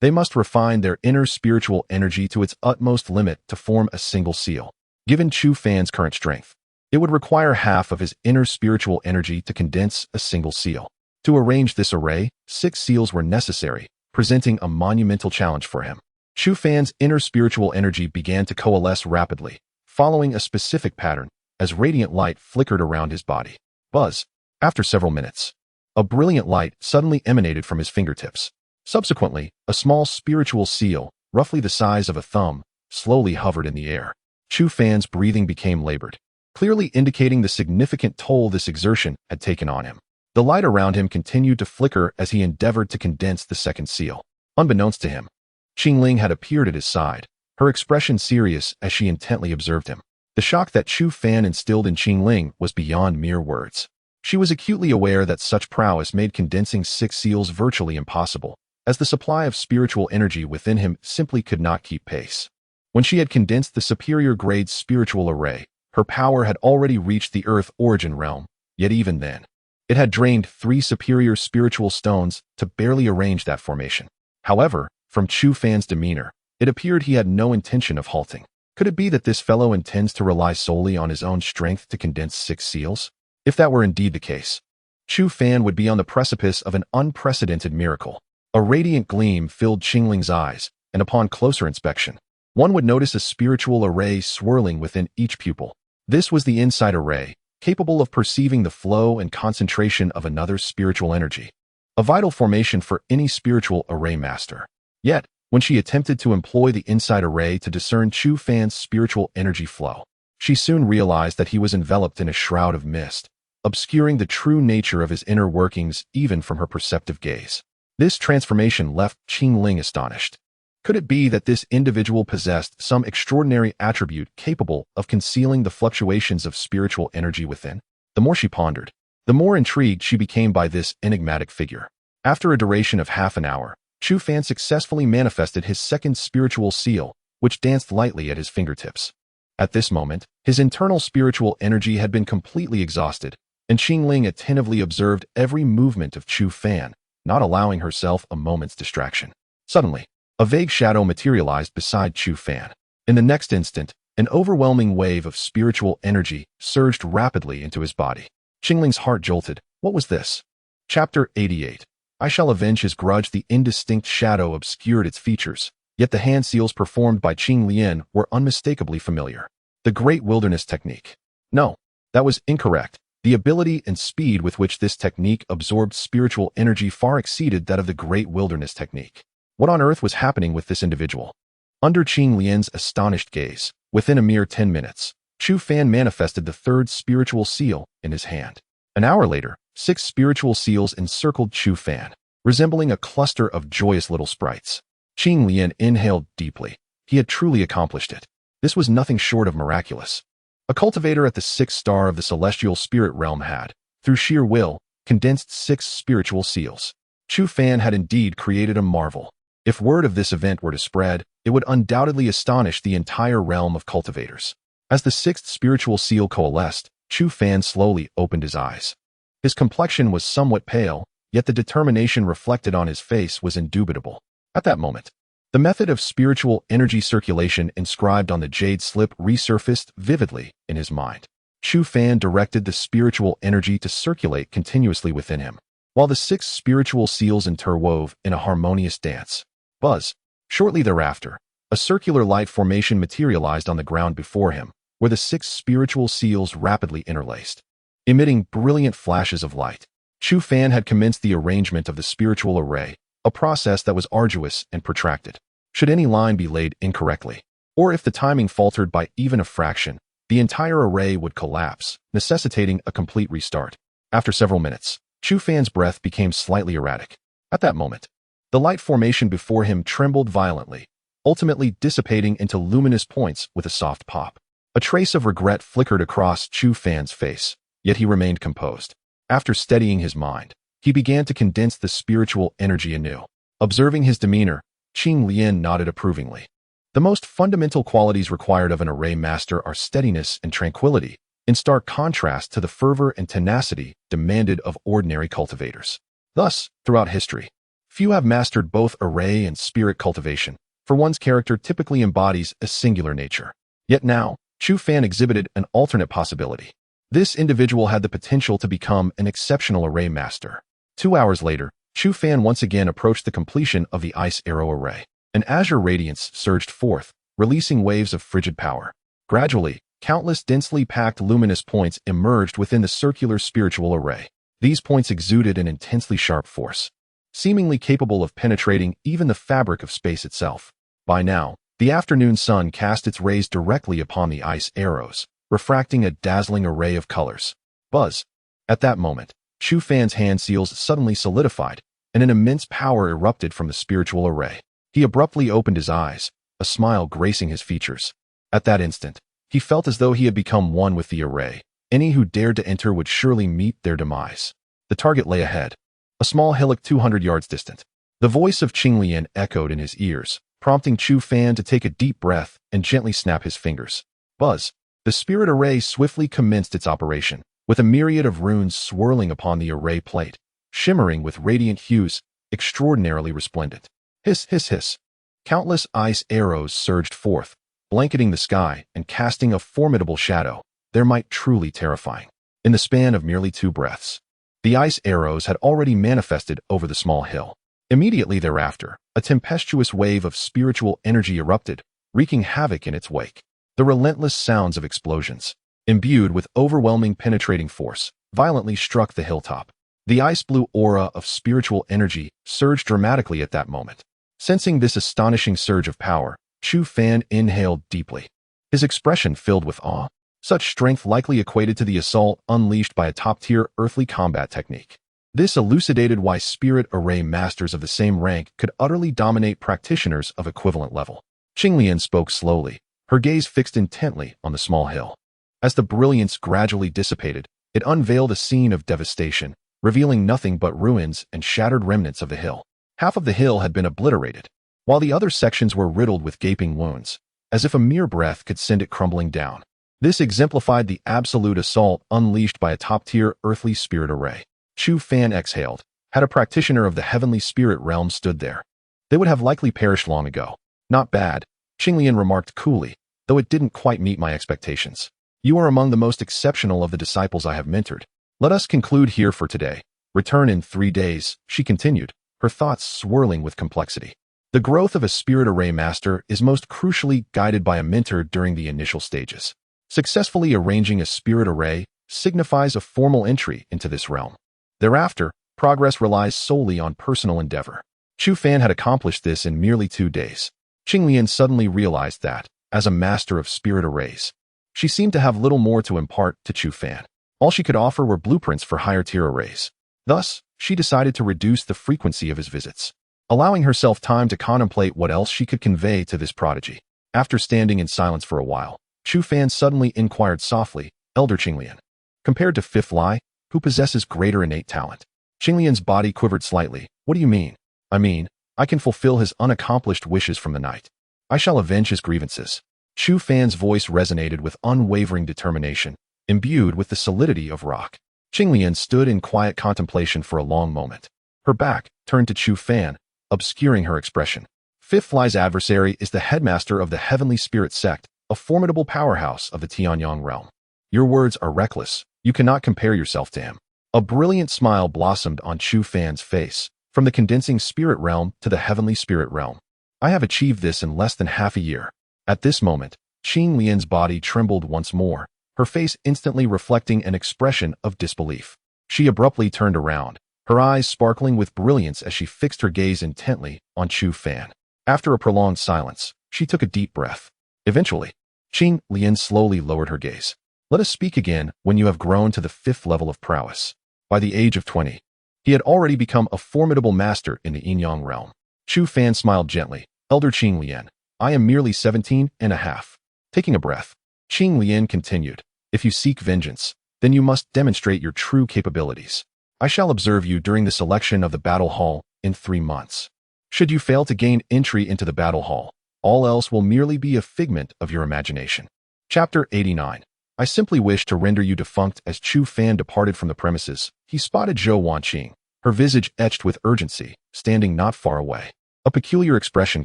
They must refine their inner spiritual energy to its utmost limit to form a single seal. Given Chu Fan's current strength, it would require half of his inner spiritual energy to condense a single seal. To arrange this array, 6 seals were necessary, presenting a monumental challenge for him. Chu Fan's inner spiritual energy began to coalesce rapidly, following a specific pattern, as radiant light flickered around his body. Buzz. After several minutes, a brilliant light suddenly emanated from his fingertips. Subsequently, a small spiritual seal, roughly the size of a thumb, slowly hovered in the air. Chu Fan's breathing became labored, clearly indicating the significant toll this exertion had taken on him. The light around him continued to flicker as he endeavored to condense the second seal. Unbeknownst to him, Qingling had appeared at his side, her expression serious as she intently observed him. The shock that Chu Fan instilled in Qingling was beyond mere words. She was acutely aware that such prowess made condensing 6 seals virtually impossible, as the supply of spiritual energy within him simply could not keep pace. When she had condensed the superior grade spiritual array, her power had already reached the Earth origin realm, yet even then, it had drained 3 superior spiritual stones to barely arrange that formation. However, from Chu Fan's demeanor, it appeared he had no intention of halting. Could it be that this fellow intends to rely solely on his own strength to condense 6 seals? If that were indeed the case, Chu Fan would be on the precipice of an unprecedented miracle. A radiant gleam filled Qingling's eyes, and upon closer inspection, one would notice a spiritual array swirling within each pupil. This was the inside array, capable of perceiving the flow and concentration of another's spiritual energy. A vital formation for any spiritual array master. Yet, when she attempted to employ the inside array to discern Chu Fan's spiritual energy flow, she soon realized that he was enveloped in a shroud of mist, obscuring the true nature of his inner workings even from her perceptive gaze. This transformation left Qingling astonished. Could it be that this individual possessed some extraordinary attribute capable of concealing the fluctuations of spiritual energy within? The more she pondered, the more intrigued she became by this enigmatic figure. After a duration of half an hour, Chu Fan successfully manifested his second spiritual seal, which danced lightly at his fingertips. At this moment, his internal spiritual energy had been completely exhausted, and Qingling attentively observed every movement of Chu Fan, not allowing herself a moment's distraction. Suddenly, a vague shadow materialized beside Chu Fan. In the next instant, an overwhelming wave of spiritual energy surged rapidly into his body. Qingling's heart jolted. What was this? Chapter 88. I shall avenge his grudge. The indistinct shadow obscured its features, yet the hand seals performed by Qing Lian were unmistakably familiar. The Great Wilderness Technique. No, that was incorrect. The ability and speed with which this technique absorbed spiritual energy far exceeded that of the Great Wilderness technique. What on earth was happening with this individual? Under Qing Lian's astonished gaze, within a mere 10 minutes, Chu Fan manifested the third spiritual seal in his hand. An hour later, 6 spiritual seals encircled Chu Fan, resembling a cluster of joyous little sprites. Qing Lian inhaled deeply. He had truly accomplished it. This was nothing short of miraculous. A cultivator at the 6th star of the celestial spirit realm had, through sheer will, condensed 6 spiritual seals. Chu Fan had indeed created a marvel. If word of this event were to spread, it would undoubtedly astonish the entire realm of cultivators. As the 6th spiritual seal coalesced, Chu Fan slowly opened his eyes. His complexion was somewhat pale, yet the determination reflected on his face was indubitable. At that moment, the method of spiritual energy circulation inscribed on the jade slip resurfaced vividly in his mind. Chu Fan directed the spiritual energy to circulate continuously within him, while the 6 spiritual seals interwove in a harmonious dance. Buzz. Shortly thereafter, a circular light formation materialized on the ground before him, where the 6 spiritual seals rapidly interlaced, emitting brilliant flashes of light. Chu Fan had commenced the arrangement of the spiritual array, a process that was arduous and protracted. Should any line be laid incorrectly, or if the timing faltered by even a fraction, the entire array would collapse, necessitating a complete restart. After several minutes, Chu Fan's breath became slightly erratic. At that moment, the light formation before him trembled violently, ultimately dissipating into luminous points with a soft pop. A trace of regret flickered across Chu Fan's face, yet he remained composed. After steadying his mind, he began to condense the spiritual energy anew. Observing his demeanor, Qing Lian nodded approvingly. The most fundamental qualities required of an array master are steadiness and tranquility, in stark contrast to the fervor and tenacity demanded of ordinary cultivators. Thus, throughout history, few have mastered both array and spirit cultivation, for one's character typically embodies a singular nature. Yet now, Chu Fan exhibited an alternate possibility. This individual had the potential to become an exceptional array master. 2 hours later, Chu Fan once again approached the completion of the ice arrow array. An azure radiance surged forth, releasing waves of frigid power. Gradually, countless densely packed luminous points emerged within the circular spiritual array. These points exuded an intensely sharp force, seemingly capable of penetrating even the fabric of space itself. By now, the afternoon sun cast its rays directly upon the ice arrows, refracting a dazzling array of colors. Buzz. At that moment, Chu Fan's hand seals suddenly solidified, and an immense power erupted from the spiritual array. He abruptly opened his eyes, a smile gracing his features. At that instant, he felt as though he had become one with the array. Any who dared to enter would surely meet their demise. The target lay ahead, a small hillock 200 yards distant. The voice of Qing Lian echoed in his ears, prompting Chu Fan to take a deep breath and gently snap his fingers. Buzz. The spirit array swiftly commenced its operation, with a myriad of runes swirling upon the array plate, shimmering with radiant hues, extraordinarily resplendent. Hiss, hiss, hiss. Countless ice arrows surged forth, blanketing the sky and casting a formidable shadow, their might truly terrifying. In the span of merely 2 breaths, the ice arrows had already manifested over the small hill. Immediately thereafter, a tempestuous wave of spiritual energy erupted, wreaking havoc in its wake. The relentless sounds of explosions, imbued with overwhelming penetrating force, violently struck the hilltop. The ice-blue aura of spiritual energy surged dramatically at that moment. Sensing this astonishing surge of power, Chu Fan inhaled deeply, his expression filled with awe. Such strength likely equated to the assault unleashed by a top-tier earthly combat technique. This elucidated why spirit array masters of the same rank could utterly dominate practitioners of equivalent level. Qing Lian spoke slowly, her gaze fixed intently on the small hill. As the brilliance gradually dissipated, it unveiled a scene of devastation, revealing nothing but ruins and shattered remnants of the hill. Half of the hill had been obliterated, while the other sections were riddled with gaping wounds, as if a mere breath could send it crumbling down. This exemplified the absolute assault unleashed by a top-tier earthly spirit array. Chu Fan exhaled. Had a practitioner of the heavenly spirit realm stood there, they would have likely perished long ago. Not bad, Qing Lian remarked coolly, though it didn't quite meet my expectations. You are among the most exceptional of the disciples I have mentored. Let us conclude here for today. Return in 3 days, she continued, her thoughts swirling with complexity. The growth of a spirit array master is most crucially guided by a mentor during the initial stages. Successfully arranging a spirit array signifies a formal entry into this realm. Thereafter, progress relies solely on personal endeavor. Chu Fan had accomplished this in merely 2 days. Qinglian suddenly realized that, as a master of spirit arrays, she seemed to have little more to impart to Chu Fan. All she could offer were blueprints for higher-tier arrays. Thus, she decided to reduce the frequency of his visits, allowing herself time to contemplate what else she could convey to this prodigy. After standing in silence for a while, Chu Fan suddenly inquired softly, "Elder Qinglian, compared to Fifth Lai, who possesses greater innate talent?" Qinglian's body quivered slightly. "What do you mean?" I can fulfill his unaccomplished wishes from the night. I shall avenge his grievances." Chu Fan's voice resonated with unwavering determination, imbued with the solidity of rock. Qinglian stood in quiet contemplation for a long moment. Her back turned to Chu Fan, obscuring her expression. Fifth Lai's adversary is the headmaster of the Heavenly Spirit Sect, a formidable powerhouse of the Tianyang realm. Your words are reckless. You cannot compare yourself to him. A brilliant smile blossomed on Chu Fan's face. From the condensing spirit realm to the heavenly spirit realm, I have achieved this in less than half a year. At this moment, Qinglian's body trembled once more, her face instantly reflecting an expression of disbelief. She abruptly turned around, her eyes sparkling with brilliance as she fixed her gaze intently on Chu Fan. After a prolonged silence, she took a deep breath. Eventually, Qinglian slowly lowered her gaze. "Let us speak again when you have grown to the 5th level of prowess." By the age of 20, he had already become a formidable master in the Yin-Yang realm. Chu Fan smiled gently. "Elder Qinglian, I am merely 17 and a half. Taking a breath, Qinglian continued, "If you seek vengeance, then you must demonstrate your true capabilities. I shall observe you during the selection of the battle hall in 3 months. Should you fail to gain entry into the battle hall, all else will merely be a figment of your imagination." Chapter 89. I simply wish to render you defunct. As Chu Fan departed from the premises, he spotted Zhou Wanqing, her visage etched with urgency, standing not far away. A peculiar expression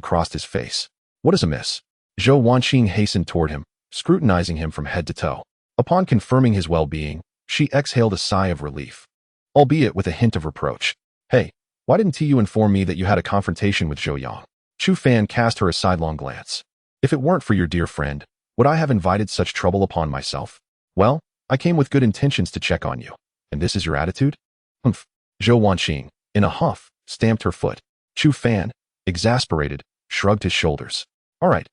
crossed his face. "What is amiss?" Zhou Wanqing hastened toward him, scrutinizing him from head to toe. Upon confirming his well-being, she exhaled a sigh of relief, albeit with a hint of reproach. "Hey, why didn't you inform me that you had a confrontation with Zhou Yang?" Chu Fan cast her a sidelong glance. "If it weren't for your dear friend, would I have invited such trouble upon myself? Well, I came with good intentions to check on you. And this is your attitude?" "Humph." Zhou Wanqing, in a huff, stamped her foot. Chu Fan, exasperated, shrugged his shoulders. All right,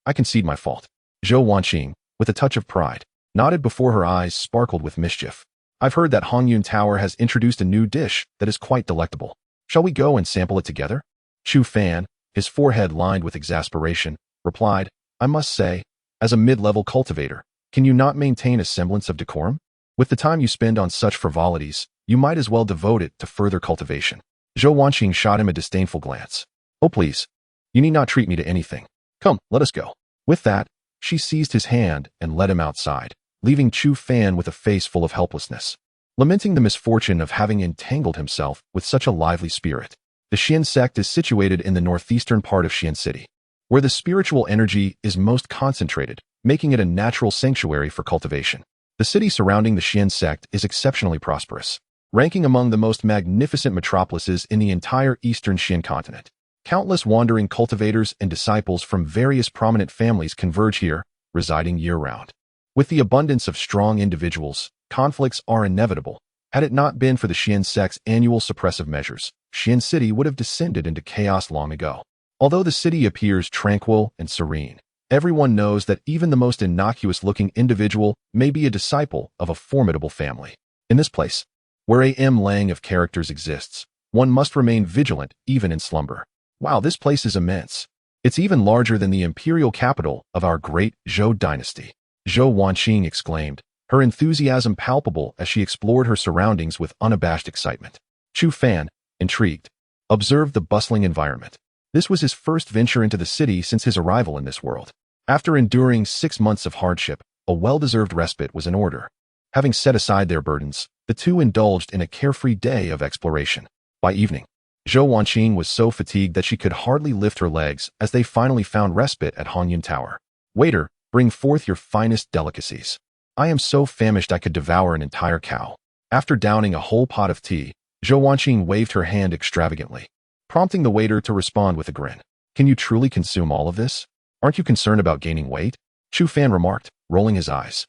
I concede my fault." Zhou Wanqing, with a touch of pride, nodded before her eyes sparkled with mischief. "I've heard that Hongyun Tower has introduced a new dish that is quite delectable. Shall we go and sample it together?" Chu Fan, his forehead lined with exasperation, replied, "I must say, as a mid-level cultivator, can you not maintain a semblance of decorum? With the time you spend on such frivolities, you might as well devote it to further cultivation." Zhou Wanqing shot him a disdainful glance. "Oh please, you need not treat me to anything. Come, let us go." With that, she seized his hand and led him outside, leaving Chu Fan with a face full of helplessness, lamenting the misfortune of having entangled himself with such a lively spirit. The Xian sect is situated in the northeastern part of Xian City, where the spiritual energy is most concentrated, making it a natural sanctuary for cultivation. The city surrounding the Xian sect is exceptionally prosperous, ranking among the most magnificent metropolises in the entire eastern Xian continent. Countless wandering cultivators and disciples from various prominent families converge here, residing year-round. With the abundance of strong individuals, conflicts are inevitable. Had it not been for the Xian sect's annual suppressive measures, Xian City would have descended into chaos long ago. Although the city appears tranquil and serene, everyone knows that even the most innocuous-looking individual may be a disciple of a formidable family. In this place, where a lang of characters exists, one must remain vigilant even in slumber. Wow, this place is immense. It's even larger than the imperial capital of our great Zhou dynasty. Zhou Wanqing exclaimed, her enthusiasm palpable as she explored her surroundings with unabashed excitement. Chu Fan, intrigued, observed the bustling environment. This was his first venture into the city since his arrival in this world. After enduring 6 months of hardship, a well-deserved respite was in order. Having set aside their burdens, the two indulged in a carefree day of exploration. By evening, Zhou Wanqing was so fatigued that she could hardly lift her legs as they finally found respite at Hongyun Tower. "Waiter, bring forth your finest delicacies. I am so famished I could devour an entire cow." After downing a whole pot of tea, Zhou Wanqing waved her hand extravagantly, prompting the waiter to respond with a grin. "Can you truly consume all of this? Aren't you concerned about gaining weight?" Chu Fan remarked, rolling his eyes.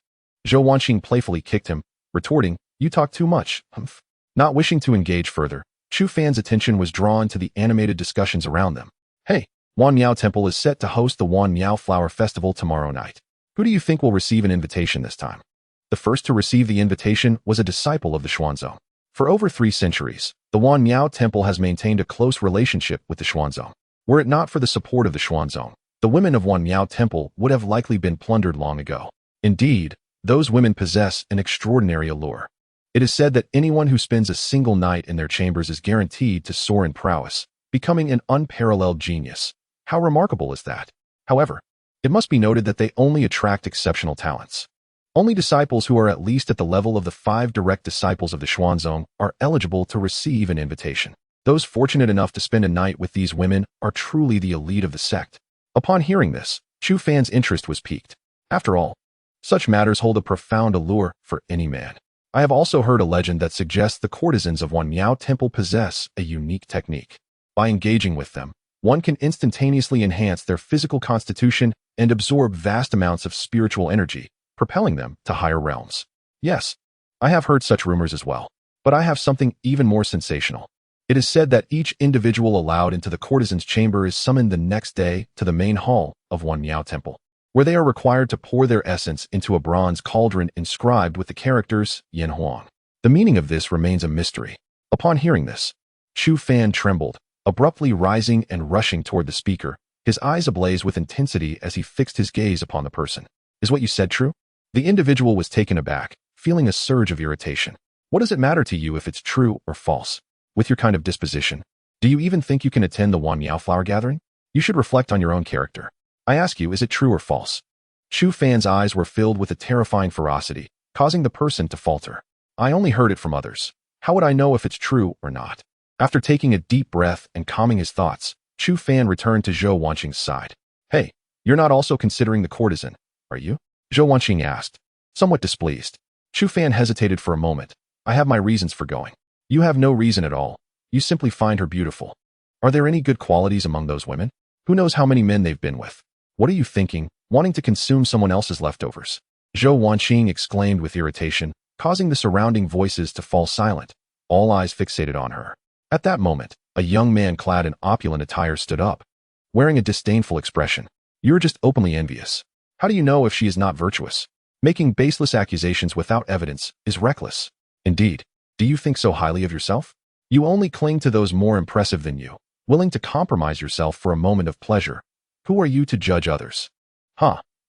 Zhou Wanqing playfully kicked him, retorting, "You talk too much." Humph. Not wishing to engage further, Chu Fan's attention was drawn to the animated discussions around them. "Hey, Wan Miao Temple is set to host the Wan Miao Flower Festival tomorrow night. Who do you think will receive an invitation this time?" The first to receive the invitation was a disciple of the Xuanzong. For over 3 centuries, the Wan Miao Temple has maintained a close relationship with the Xuanzong. Were it not for the support of the Xuanzong, the women of Wan Miao Temple would have likely been plundered long ago. Indeed, those women possess an extraordinary allure. It is said that anyone who spends a single night in their chambers is guaranteed to soar in prowess, becoming an unparalleled genius. How remarkable is that? However, it must be noted that they only attract exceptional talents. Only disciples who are at least at the level of the 5 direct disciples of the Xuanzong are eligible to receive an invitation. Those fortunate enough to spend a night with these women are truly the elite of the sect. Upon hearing this, Chu Fan's interest was piqued. After all, such matters hold a profound allure for any man. I have also heard a legend that suggests the courtesans of Wan Miao Temple possess a unique technique. By engaging with them, one can instantaneously enhance their physical constitution and absorb vast amounts of spiritual energy, propelling them to higher realms. Yes, I have heard such rumors as well, but I have something even more sensational. It is said that each individual allowed into the courtesan's chamber is summoned the next day to the main hall of Wan Miao Temple, where they are required to pour their essence into a bronze cauldron inscribed with the characters Yin Huang. The meaning of this remains a mystery. Upon hearing this, Chu Fan trembled, abruptly rising and rushing toward the speaker, his eyes ablaze with intensity as he fixed his gaze upon the person. "Is what you said true?" The individual was taken aback, feeling a surge of irritation. "What does it matter to you if it's true or false? With your kind of disposition, do you even think you can attend the Wan Miao flower gathering? You should reflect on your own character. I ask you, is it true or false?" Chu Fan's eyes were filled with a terrifying ferocity, causing the person to falter. "I only heard it from others. How would I know if it's true or not?" After taking a deep breath and calming his thoughts, Chu Fan returned to Zhou Wanqing's side. "Hey, you're not also considering the courtesan, are you?" Zhou Wanqing asked, somewhat displeased. Chu Fan hesitated for a moment. "I have my reasons for going." "You have no reason at all. You simply find her beautiful. Are there any good qualities among those women? Who knows how many men they've been with? What are you thinking, wanting to consume someone else's leftovers?" Zhou Wanqing exclaimed with irritation, causing the surrounding voices to fall silent, all eyes fixated on her. At that moment, a young man clad in opulent attire stood up, wearing a disdainful expression. "You're just openly envious. How do you know if she is not virtuous? Making baseless accusations without evidence is reckless. Indeed, do you think so highly of yourself? You only cling to those more impressive than you, willing to compromise yourself for a moment of pleasure. Who are you to judge others?"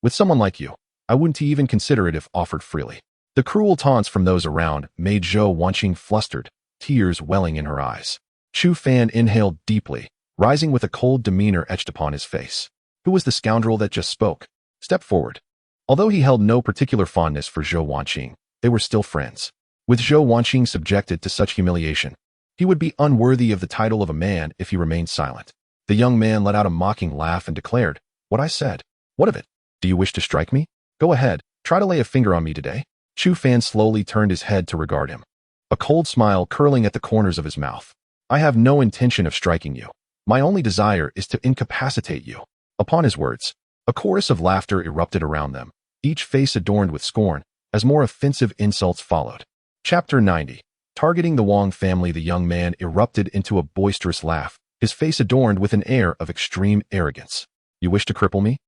With someone like you, I wouldn't even consider it if offered freely." The cruel taunts from those around made Zhou Wanqing flustered, tears welling in her eyes. Chu Fan inhaled deeply, rising with a cold demeanor etched upon his face. Who was the scoundrel that just spoke? Step forward. Although he held no particular fondness for Zhou Wanqing, they were still friends. With Zhou Wanqing subjected to such humiliation, he would be unworthy of the title of a man if he remained silent. The young man let out a mocking laugh and declared, "What I said. What of it? Do you wish to strike me? Go ahead, try to lay a finger on me today." Chu Fan slowly turned his head to regard him, a cold smile curling at the corners of his mouth. "I have no intention of striking you. My only desire is to incapacitate you." Upon his words, a chorus of laughter erupted around them, each face adorned with scorn, as more offensive insults followed. Chapter 90. Targeting the Wang family, the young man erupted into a boisterous laugh, his face adorned with an air of extreme arrogance. "You wish to cripple me?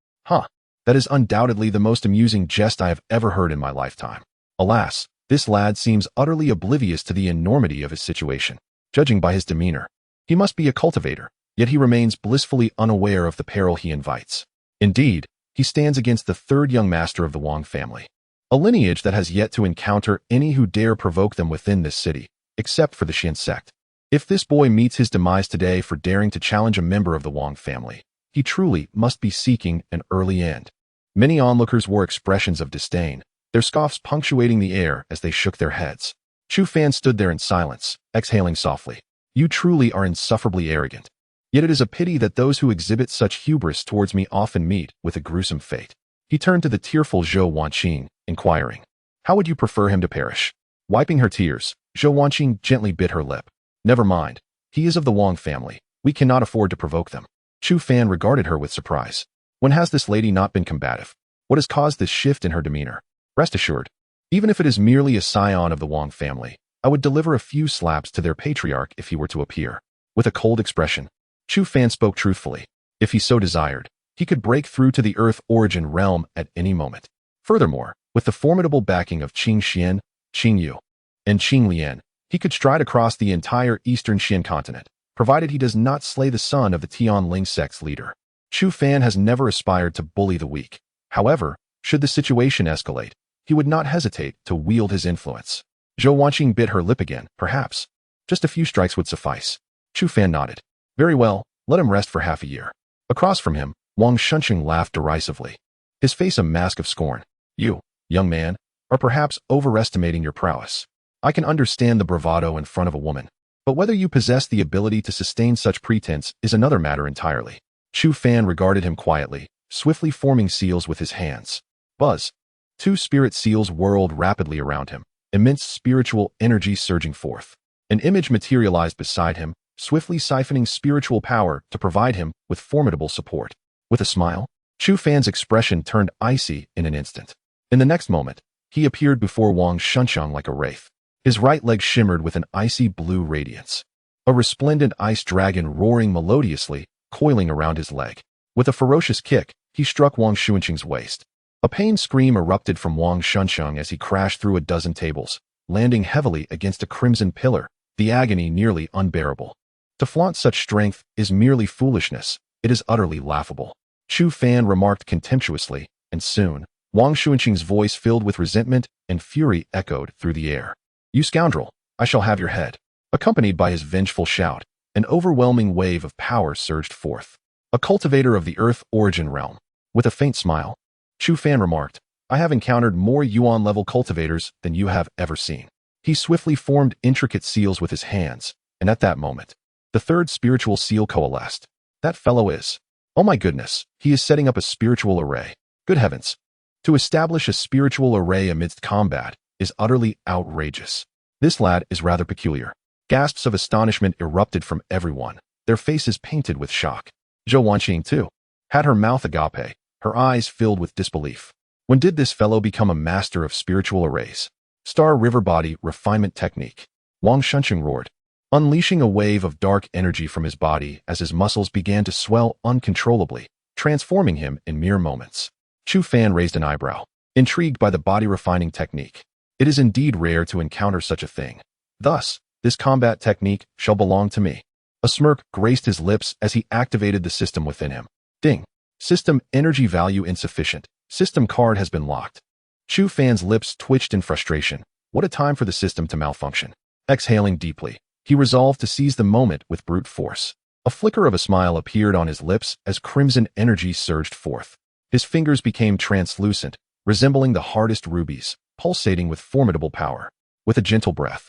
That is undoubtedly the most amusing jest I have ever heard in my lifetime." Alas, this lad seems utterly oblivious to the enormity of his situation. Judging by his demeanor, he must be a cultivator, yet he remains blissfully unaware of the peril he invites. Indeed, he stands against the 3rd young master of the Wang family, a lineage that has yet to encounter any who dare provoke them within this city, except for the Xian sect. If this boy meets his demise today for daring to challenge a member of the Wang family, he truly must be seeking an early end. Many onlookers wore expressions of disdain, their scoffs punctuating the air as they shook their heads. Chu Fan stood there in silence, exhaling softly. "You truly are insufferably arrogant. Yet it is a pity that those who exhibit such hubris towards me often meet with a gruesome fate." He turned to the tearful Zhou Wanqing, inquiring, "How would you prefer him to perish?" Wiping her tears, Zhou Wanqing gently bit her lip. "Never mind. He is of the Wang family. We cannot afford to provoke them." Chu Fan regarded her with surprise. When has this lady not been combative? What has caused this shift in her demeanor? Rest assured, Even if it is merely a scion of the Wang family, I would deliver a few slaps to their patriarch if he were to appear. With a cold expression, Chu Fan spoke truthfully. If he so desired, he could break through to the Earth origin realm at any moment. Furthermore, with the formidable backing of Qing Xian, Qing Yu, and Qing Lian, he could stride across the entire eastern Xian continent, provided he does not slay the son of the Tianling sect's leader. Chu Fan has never aspired to bully the weak. However, should the situation escalate, he would not hesitate to wield his influence. Zhou Wanqing bit her lip again. Perhaps. Just a few strikes would suffice. Chu Fan nodded. Very well, let him rest for half a year. Across from him, Wang Shunqing laughed derisively, his face a mask of scorn. You, young man, are perhaps overestimating your prowess. I can understand the bravado in front of a woman, but whether you possess the ability to sustain such pretense is another matter entirely. Chu Fan regarded him quietly, swiftly forming seals with his hands. Buzz. 2 spirit seals whirled rapidly around him, immense spiritual energy surging forth. An image materialized beside him, swiftly siphoning spiritual power to provide him with formidable support. With a smile, Chu Fan's expression turned icy in an instant. In the next moment, he appeared before Wang Shunqing like a wraith. His right leg shimmered with an icy blue radiance. A resplendent ice dragon roaring melodiously, coiling around his leg. With a ferocious kick, he struck Wang Shunqing's waist. A pain scream erupted from Wang Shunqing as he crashed through a dozen tables, landing heavily against a crimson pillar, the agony nearly unbearable. To flaunt such strength is merely foolishness. It is utterly laughable. Chu Fan remarked contemptuously, and soon, Wang Shunqing's voice filled with resentment and fury echoed through the air. You scoundrel, I shall have your head. Accompanied by his vengeful shout, an overwhelming wave of power surged forth. A cultivator of the Earth origin realm. With a faint smile, Chu Fan remarked, I have encountered more Yuan-level cultivators than you have ever seen. He swiftly formed intricate seals with his hands, and at that moment, the 3rd spiritual seal coalesced. That fellow is. Oh my goodness, he is setting up a spiritual array. Good heavens. To establish a spiritual array amidst combat is utterly outrageous. This lad is rather peculiar. Gasps of astonishment erupted from everyone, their faces painted with shock. Zhou Wanqing, too, had her mouth agape, her eyes filled with disbelief. When did this fellow become a master of spiritual arrays? Star River Body Refinement Technique. Wang Shunqing roared, unleashing a wave of dark energy from his body as his muscles began to swell uncontrollably, transforming him in mere moments. Chu Fan raised an eyebrow, intrigued by the body refining technique. It is indeed rare to encounter such a thing. Thus, this combat technique shall belong to me. A smirk graced his lips as he activated the system within him. Ding. System energy value insufficient. System card has been locked. Chu Fan's lips twitched in frustration. What a time for the system to malfunction. Exhaling deeply, he resolved to seize the moment with brute force. A flicker of a smile appeared on his lips as crimson energy surged forth. His fingers became translucent, resembling the hardest rubies, pulsating with formidable power. With a gentle breath,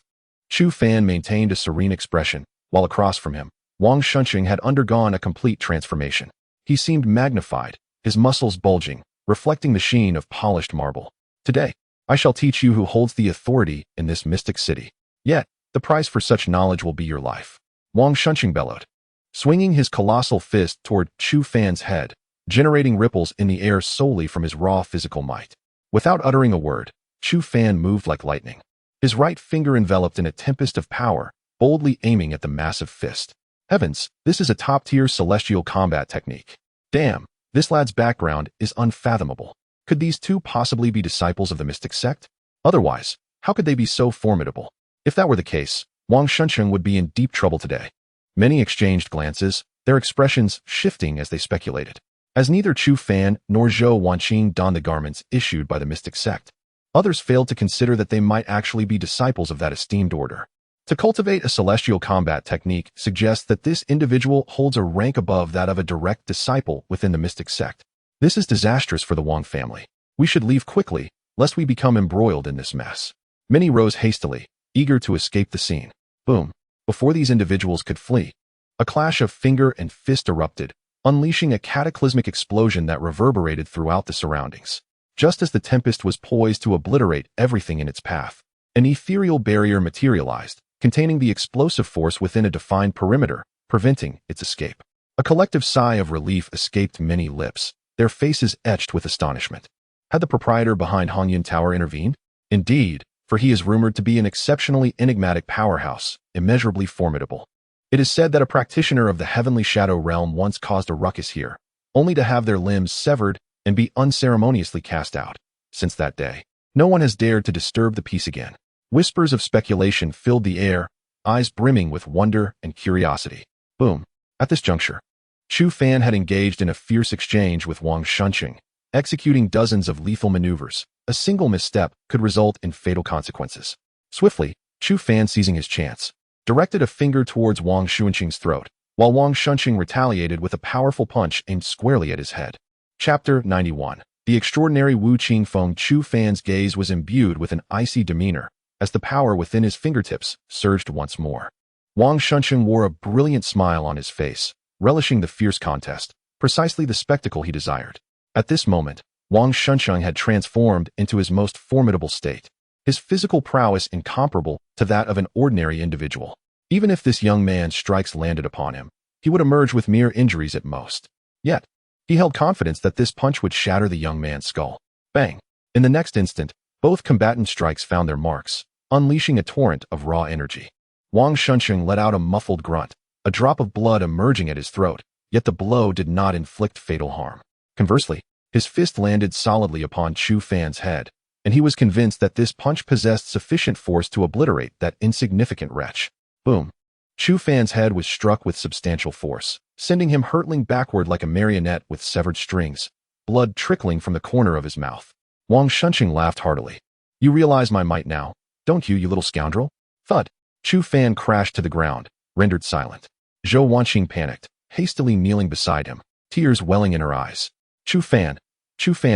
Chu Fan maintained a serene expression, while across from him, Wang Shunqing had undergone a complete transformation. He seemed magnified, his muscles bulging, reflecting the sheen of polished marble. Today, I shall teach you who holds the authority in this mystic city. Yet, the price for such knowledge will be your life. Wang Shunqing bellowed, swinging his colossal fist toward Chu Fan's head, generating ripples in the air solely from his raw physical might. Without uttering a word, Chu Fan moved like lightning, his right finger enveloped in a tempest of power, boldly aiming at the massive fist. Heavens, this is a top-tier celestial combat technique. Damn, this lad's background is unfathomable. Could these two possibly be disciples of the mystic sect? Otherwise, how could they be so formidable? If that were the case, Wang Shunqing would be in deep trouble today. Many exchanged glances, their expressions shifting as they speculated. As neither Chu Fan nor Zhou Wanqing donned the garments issued by the mystic sect, others failed to consider that they might actually be disciples of that esteemed order. To cultivate a celestial combat technique suggests that this individual holds a rank above that of a direct disciple within the mystic sect. This is disastrous for the Wang family. We should leave quickly, lest we become embroiled in this mess. Many rose hastily, eager to escape the scene. Boom. Before these individuals could flee, a clash of finger and fist erupted, unleashing a cataclysmic explosion that reverberated throughout the surroundings. Just as the tempest was poised to obliterate everything in its path, an ethereal barrier materialized, containing the explosive force within a defined perimeter, preventing its escape. A collective sigh of relief escaped many lips, their faces etched with astonishment. Had the proprietor behind Hongyan Tower intervened? Indeed, for he is rumored to be an exceptionally enigmatic powerhouse, immeasurably formidable. It is said that a practitioner of the heavenly shadow realm once caused a ruckus here, only to have their limbs severed and be unceremoniously cast out. Since that day, no one has dared to disturb the peace again. Whispers of speculation filled the air, eyes brimming with wonder and curiosity. Boom. At this juncture, Chu Fan had engaged in a fierce exchange with Wang Shunqing, executing dozens of lethal maneuvers. A single misstep could result in fatal consequences. Swiftly, Chu Fan, seizing his chance, directed a finger towards Wang Shunqing's throat, while Wang Shunqing retaliated with a powerful punch aimed squarely at his head. Chapter 91. The extraordinary Wu Qingfeng. Chu Fan's gaze was imbued with an icy demeanor, as the power within his fingertips surged once more. Wang Shunqing wore a brilliant smile on his face, relishing the fierce contest, precisely the spectacle he desired. At this moment, Wang Shunqing had transformed into his most formidable state, his physical prowess incomparable to that of an ordinary individual. Even if this young man's strikes landed upon him, he would emerge with mere injuries at most. Yet, he held confidence that this punch would shatter the young man's skull. Bang! In the next instant, both combatant strikes found their marks, unleashing a torrent of raw energy. Wang Shunqing let out a muffled grunt, a drop of blood emerging at his throat, yet the blow did not inflict fatal harm. Conversely, his fist landed solidly upon Chu Fan's head, and he was convinced that this punch possessed sufficient force to obliterate that insignificant wretch. Boom! Chu Fan's head was struck with substantial force, sending him hurtling backward like a marionette with severed strings, blood trickling from the corner of his mouth. Wang Shunqing laughed heartily. You realize my might now, don't you, you little scoundrel? Thud! Chu Fan crashed to the ground, rendered silent. Zhou Wanqing panicked, hastily kneeling beside him, tears welling in her eyes. Chu Fan,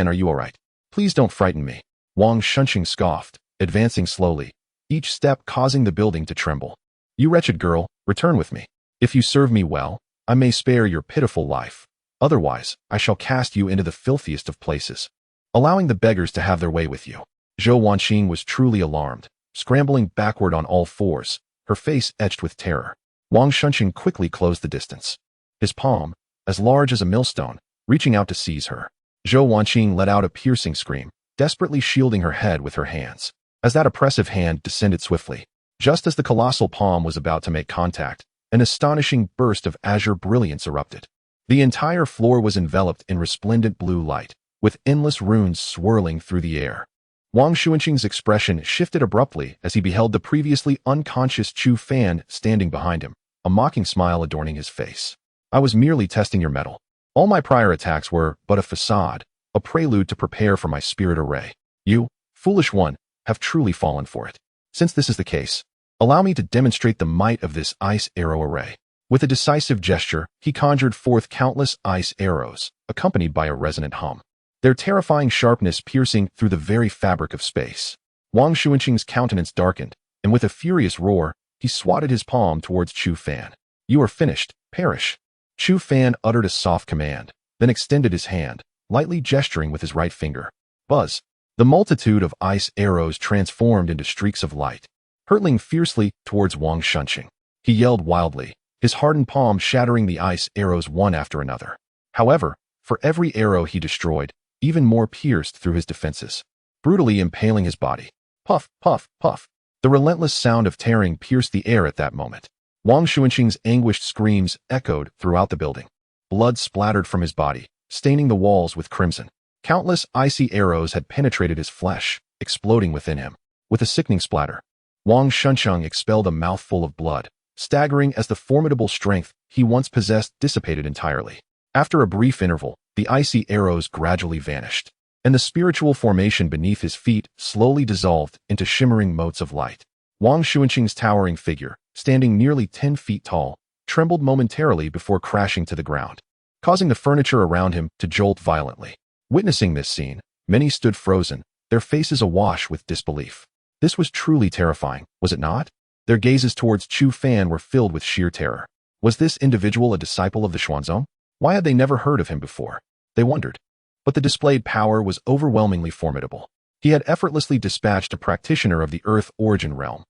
are you all right? Please don't frighten me. Wang Shunqing scoffed, advancing slowly, each step causing the building to tremble. You wretched girl, return with me. If you serve me well, I may spare your pitiful life. Otherwise, I shall cast you into the filthiest of places, allowing the beggars to have their way with you. Zhou Wanqing was truly alarmed, scrambling backward on all fours, her face etched with terror. Wang Shunqing quickly closed the distance, his palm, as large as a millstone, reaching out to seize her. Zhou Wanqing let out a piercing scream, desperately shielding her head with her hands. As that oppressive hand descended swiftly, just as the colossal palm was about to make contact, an astonishing burst of azure brilliance erupted. The entire floor was enveloped in resplendent blue light, with endless runes swirling through the air. Wang Shunqing's expression shifted abruptly as he beheld the previously unconscious Chu Fan standing behind him, a mocking smile adorning his face. I was merely testing your mettle. All my prior attacks were but a facade, a prelude to prepare for my spirit array. You, foolish one, have truly fallen for it. Since this is the case, allow me to demonstrate the might of this ice arrow array. With a decisive gesture, he conjured forth countless ice arrows, accompanied by a resonant hum, their terrifying sharpness piercing through the very fabric of space. Wang Shunqing's countenance darkened, and with a furious roar, he swatted his palm towards Chu Fan. You are finished, perish. Chu Fan uttered a soft command, then extended his hand, lightly gesturing with his right finger. Buzz! The multitude of ice arrows transformed into streaks of light, hurtling fiercely towards Wang Shunqing. He yelled wildly, his hardened palm shattering the ice arrows one after another. However, for every arrow he destroyed, even more pierced through his defenses, brutally impaling his body. Puff, puff, puff. The relentless sound of tearing pierced the air at that moment. Wang Shunqing's anguished screams echoed throughout the building. Blood splattered from his body, staining the walls with crimson. Countless icy arrows had penetrated his flesh, exploding within him. With a sickening splatter, Wang Shunqing expelled a mouthful of blood, staggering as the formidable strength he once possessed dissipated entirely. After a brief interval, the icy arrows gradually vanished, and the spiritual formation beneath his feet slowly dissolved into shimmering motes of light. Wang Shunqing's towering figure, standing nearly 10 feet tall, trembled momentarily before crashing to the ground, causing the furniture around him to jolt violently. Witnessing this scene, many stood frozen, their faces awash with disbelief. This was truly terrifying, was it not? Their gazes towards Chu Fan were filled with sheer terror. Was this individual a disciple of the Xuanzong? Why had they never heard of him before? They wondered. But the displayed power was overwhelmingly formidable. He had effortlessly dispatched a practitioner of the Earth origin realm.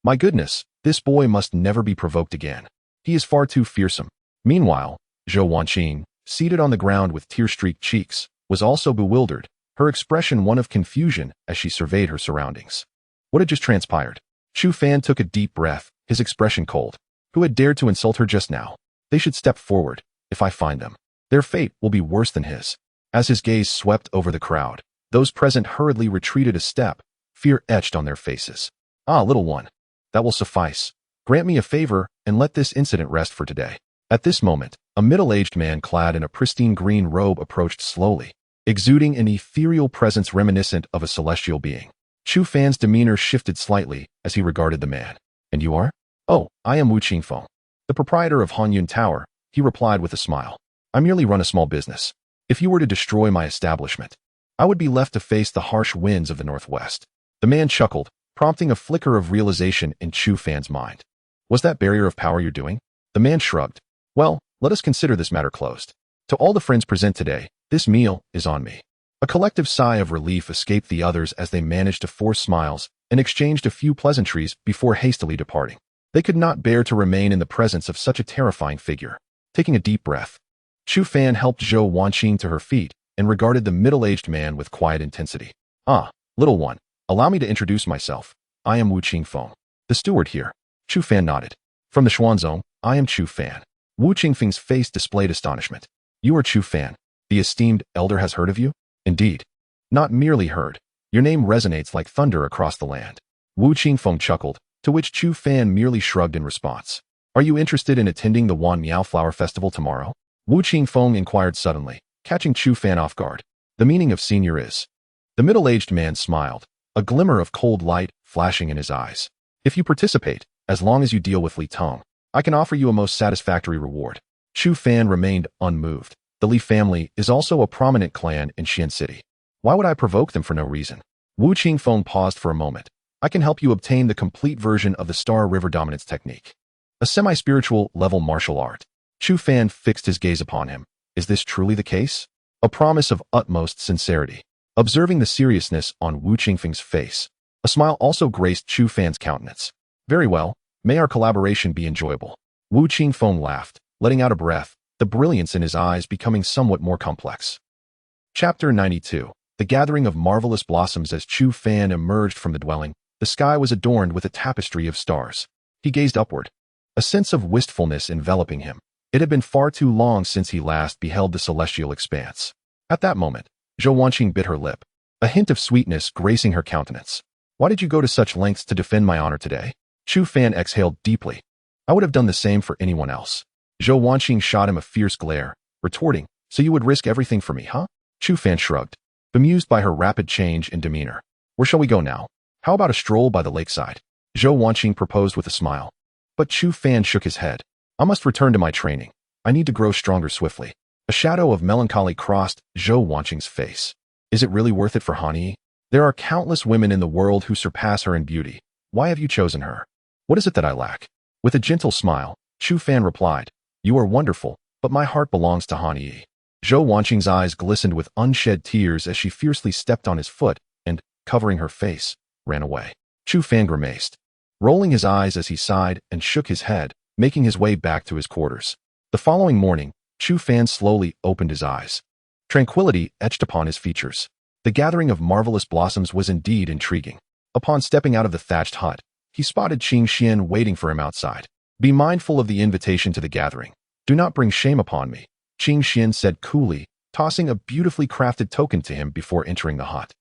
My goodness, this boy must never be provoked again. He is far too fearsome. Meanwhile, Zhou Wanqing, seated on the ground with tear-streaked cheeks, was also bewildered, her expression one of confusion as she surveyed her surroundings. What had just transpired? Chu Fan took a deep breath, his expression cold. Who had dared to insult her just now? They should step forward. If I find them, their fate will be worse than his. As his gaze swept over the crowd, those present hurriedly retreated a step, fear etched on their faces. Ah, little one. That will suffice. Grant me a favor and let this incident rest for today. At this moment, a middle-aged man clad in a pristine green robe approached slowly, exuding an ethereal presence reminiscent of a celestial being. Chu Fan's demeanor shifted slightly as he regarded the man. And you are? Oh, I am Wu Qingfeng, the proprietor of Hanyun Tower, he replied with a smile. I merely run a small business. If you were to destroy my establishment, I would be left to face the harsh winds of the Northwest. The man chuckled, prompting a flicker of realization in Chu Fan's mind. Was that barrier of power you're doing? The man shrugged. Well, let us consider this matter closed. To all the friends present today, this meal is on me. A collective sigh of relief escaped the others as they managed to force smiles and exchanged a few pleasantries before hastily departing. They could not bear to remain in the presence of such a terrifying figure. Taking a deep breath, Chu Fan helped Zhou Wanqing to her feet and regarded the middle-aged man with quiet intensity. Ah, little one, allow me to introduce myself. I am Wu Qingfeng, the steward here. Chu Fan nodded. From the Xuanzong, I am Chu Fan. Wu Qingfeng's face displayed astonishment. You are Chu Fan. The esteemed elder has heard of you? Indeed. Not merely heard. Your name resonates like thunder across the land. Wu Qingfeng chuckled, to which Chu Fan merely shrugged in response. Are you interested in attending the Wan Miao Flower Festival tomorrow? Wu Qingfeng inquired suddenly, catching Chu Fan off guard. The meaning of senior is. The middle-aged man smiled, a glimmer of cold light flashing in his eyes. If you participate, as long as you deal with Li Tong, I can offer you a most satisfactory reward. Chu Fan remained unmoved. The Li family is also a prominent clan in Xian City. Why would I provoke them for no reason? Wu Qingfeng paused for a moment. I can help you obtain the complete version of the Star River Dominance technique. A semi-spiritual level martial art. Chu Fan fixed his gaze upon him. Is this truly the case? A promise of utmost sincerity. Observing the seriousness on Wu Qingfeng's face, a smile also graced Chu Fan's countenance. Very well, may our collaboration be enjoyable. Wu Qingfeng laughed, letting out a breath, the brilliance in his eyes becoming somewhat more complex. Chapter 92. The Gathering of Marvelous Blossoms. As Chu Fan emerged from the dwelling, the sky was adorned with a tapestry of stars. He gazed upward, a sense of wistfulness enveloping him. It had been far too long since he last beheld the celestial expanse. At that moment, Zhou Wanqing bit her lip, a hint of sweetness gracing her countenance. Why did you go to such lengths to defend my honor today? Chu Fan exhaled deeply. I would have done the same for anyone else. Zhou Wanqing shot him a fierce glare, retorting, so you would risk everything for me, huh? Chu Fan shrugged, bemused by her rapid change in demeanor. Where shall we go now? How about a stroll by the lakeside? Zhou Wanqing proposed with a smile. But Chu Fan shook his head. I must return to my training. I need to grow stronger swiftly. A shadow of melancholy crossed Zhou Wanqing's face. Is it really worth it for Hanyi? There are countless women in the world who surpass her in beauty. Why have you chosen her? What is it that I lack? With a gentle smile, Chu Fan replied, You are wonderful, but my heart belongs to Hanyi. Zhou Wanqing's eyes glistened with unshed tears as she fiercely stepped on his foot and, covering her face, ran away. Chu Fan grimaced, rolling his eyes as he sighed and shook his head, making his way back to his quarters. The following morning, Chu Fan slowly opened his eyes. Tranquility etched upon his features. The gathering of marvelous blossoms was indeed intriguing. Upon stepping out of the thatched hut, he spotted Qing Xian waiting for him outside. Be mindful of the invitation to the gathering. Do not bring shame upon me, Qing Xian said coolly, tossing a beautifully crafted token to him before entering the hut.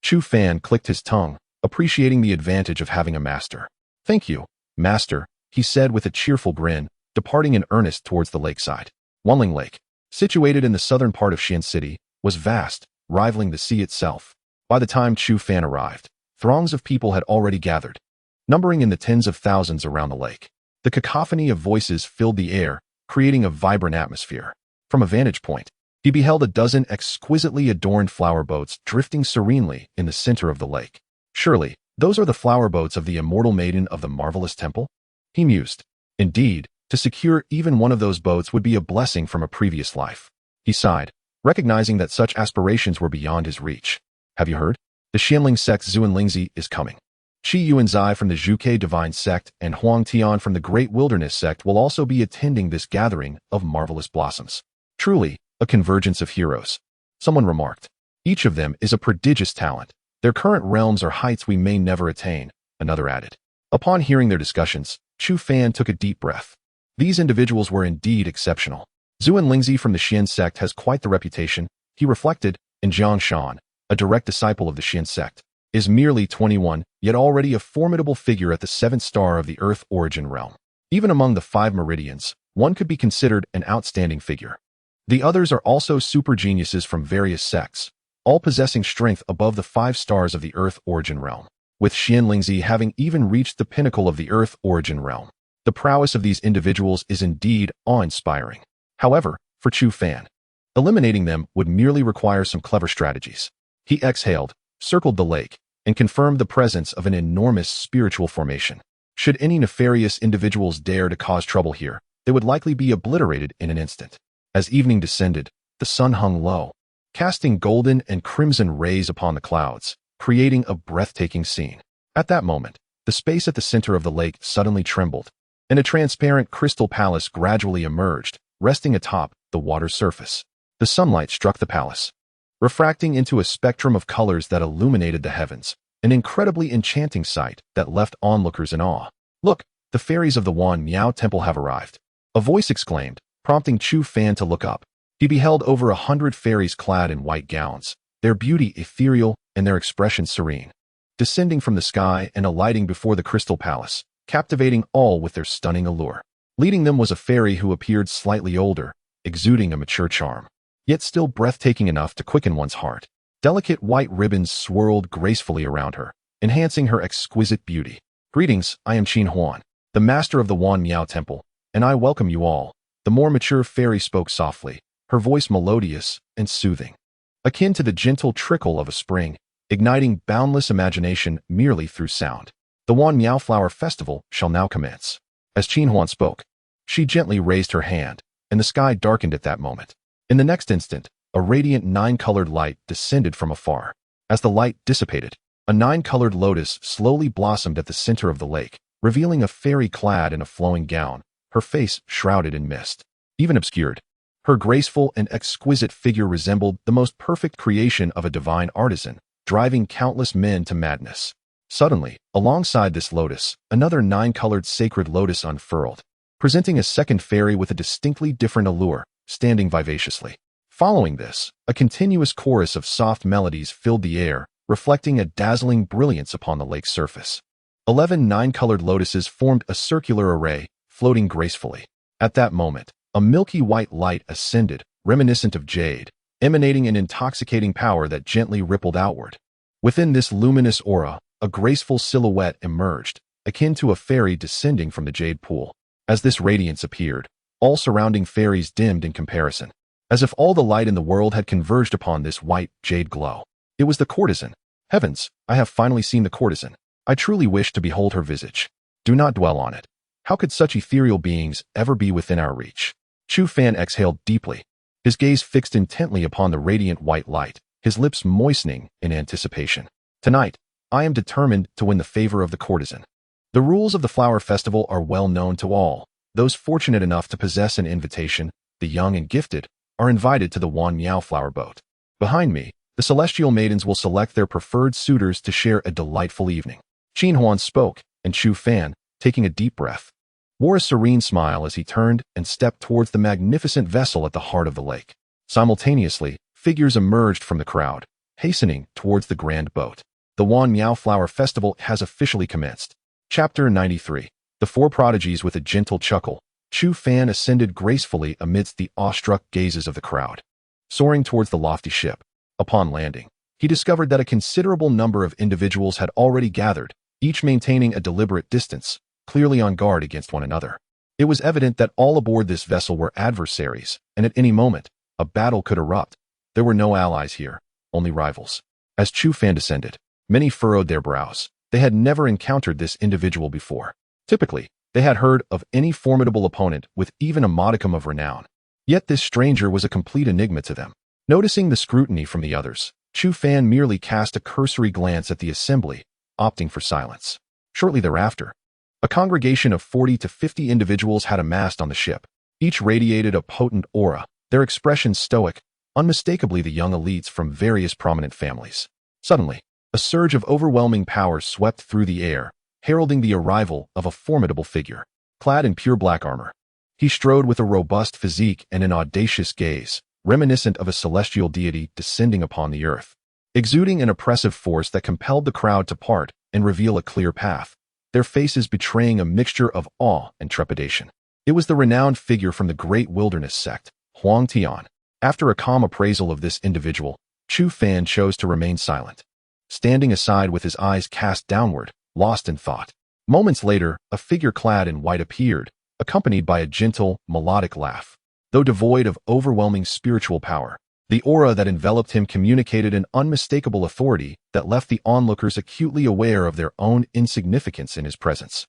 Chu Fan clicked his tongue, appreciating the advantage of having a master. Thank you, master, he said with a cheerful grin, departing in earnest towards the lakeside. Wanling Lake, situated in the southern part of Xian City, was vast, rivaling the sea itself. By the time Chu Fan arrived, throngs of people had already gathered, numbering in the tens of thousands around the lake. The cacophony of voices filled the air, creating a vibrant atmosphere. From a vantage point, he beheld a dozen exquisitely adorned flower boats drifting serenely in the center of the lake. Surely, those are the flower boats of the immortal maiden of the marvelous temple? He mused. Indeed, to secure even one of those boats would be a blessing from a previous life. He sighed, recognizing that such aspirations were beyond his reach. Have you heard? The Xianling sect Zuanlingzi is coming. Shi Yuanzai from the Zhuke Divine Sect and Huang Tian from the Great Wilderness Sect will also be attending this gathering of marvelous blossoms. Truly, a convergence of heroes. Someone remarked. Each of them is a prodigious talent. Their current realms are heights we may never attain, another added. Upon hearing their discussions, Chu Fan took a deep breath. These individuals were indeed exceptional. Zuan Lingzi from the Xian sect has quite the reputation, he reflected, and Jiang Shan, a direct disciple of the Xian sect, is merely 21, yet already a formidable figure at the 7th star of the Earth origin realm. Even among the 5 meridians, one could be considered an outstanding figure. The others are also super geniuses from various sects, all possessing strength above the 5 stars of the Earth origin realm, with Xian Lingzi having even reached the pinnacle of the Earth origin realm. The prowess of these individuals is indeed awe-inspiring. However, for Chu Fan, eliminating them would merely require some clever strategies. He exhaled, circled the lake, and confirmed the presence of an enormous spiritual formation. Should any nefarious individuals dare to cause trouble here, they would likely be obliterated in an instant. As evening descended, the sun hung low, casting golden and crimson rays upon the clouds, creating a breathtaking scene. At that moment, the space at the center of the lake suddenly trembled, and a transparent crystal palace gradually emerged, resting atop the water's surface. The sunlight struck the palace, refracting into a spectrum of colors that illuminated the heavens, an incredibly enchanting sight that left onlookers in awe. "Look, the fairies of the Wan Miao Temple have arrived," a voice exclaimed, prompting Chu Fan to look up. He beheld over 100 fairies clad in white gowns, their beauty ethereal and their expression serene, descending from the sky and alighting before the crystal palace, captivating all with their stunning allure. Leading them was a fairy who appeared slightly older, exuding a mature charm, yet still breathtaking enough to quicken one's heart. Delicate white ribbons swirled gracefully around her, enhancing her exquisite beauty. "Greetings, I am Qin Huan, the master of the Wan Miao Temple, and I welcome you all." The more mature fairy spoke softly, her voice melodious and soothing, akin to the gentle trickle of a spring, igniting boundless imagination merely through sound. "The Wan Miao Flower Festival shall now commence." As Qin Huan spoke, she gently raised her hand, and the sky darkened at that moment. In the next instant, a radiant 9-colored light descended from afar. As the light dissipated, a 9-colored lotus slowly blossomed at the center of the lake, revealing a fairy clad in a flowing gown, her face shrouded in mist, even obscured. Her graceful and exquisite figure resembled the most perfect creation of a divine artisan, driving countless men to madness. Suddenly, alongside this lotus, another 9-colored sacred lotus unfurled, presenting a second fairy with a distinctly different allure, standing vivaciously. Following this, a continuous chorus of soft melodies filled the air, reflecting a dazzling brilliance upon the lake's surface. 11 9-colored lotuses formed a circular array, floating gracefully. At that moment, a milky white light ascended, reminiscent of jade, emanating an intoxicating power that gently rippled outward. Within this luminous aura, a graceful silhouette emerged, akin to a fairy descending from the jade pool. As this radiance appeared, all surrounding fairies dimmed in comparison, as if all the light in the world had converged upon this white jade glow. It was the courtesan. Heavens, I have finally seen the courtesan. I truly wish to behold her visage. Do not dwell on it. How could such ethereal beings ever be within our reach? Chu Fan exhaled deeply, his gaze fixed intently upon the radiant white light, his lips moistening in anticipation. "Tonight, I am determined to win the favor of the courtesan." The rules of the flower festival are well known to all. Those fortunate enough to possess an invitation, the young and gifted, are invited to the Wan Miao flower boat. Behind me, the celestial maidens will select their preferred suitors to share a delightful evening. Qin Huan spoke, and Chu Fan, taking a deep breath, wore a serene smile as he turned and stepped towards the magnificent vessel at the heart of the lake. Simultaneously, figures emerged from the crowd, hastening towards the grand boat. The Wan Miao Flower Festival has officially commenced. Chapter 93. The Four Prodigies. With a gentle chuckle, Chu Fan ascended gracefully amidst the awestruck gazes of the crowd. Soaring towards the lofty ship, upon landing, he discovered that a considerable number of individuals had already gathered, each maintaining a deliberate distance, clearly on guard against one another. It was evident that all aboard this vessel were adversaries, and at any moment, a battle could erupt. There were no allies here, only rivals. As Chu Fan descended, many furrowed their brows. They had never encountered this individual before. Typically, they had heard of any formidable opponent with even a modicum of renown. Yet this stranger was a complete enigma to them. Noticing the scrutiny from the others, Chu Fan merely cast a cursory glance at the assembly, opting for silence. Shortly thereafter, a congregation of 40 to 50 individuals had amassed on the ship. Each radiated a potent aura, their expressions stoic, unmistakably the young elites from various prominent families. Suddenly, a surge of overwhelming power swept through the air, heralding the arrival of a formidable figure. Clad in pure black armor, he strode with a robust physique and an audacious gaze, reminiscent of a celestial deity descending upon the earth. Exuding an oppressive force that compelled the crowd to part and reveal a clear path, their faces betraying a mixture of awe and trepidation. It was the renowned figure from the Great Wilderness sect, Huang Tian. After a calm appraisal of this individual, Chu Fan chose to remain silent, standing aside with his eyes cast downward, lost in thought. Moments later, a figure clad in white appeared, accompanied by a gentle, melodic laugh. Though devoid of overwhelming spiritual power, the aura that enveloped him communicated an unmistakable authority that left the onlookers acutely aware of their own insignificance in his presence.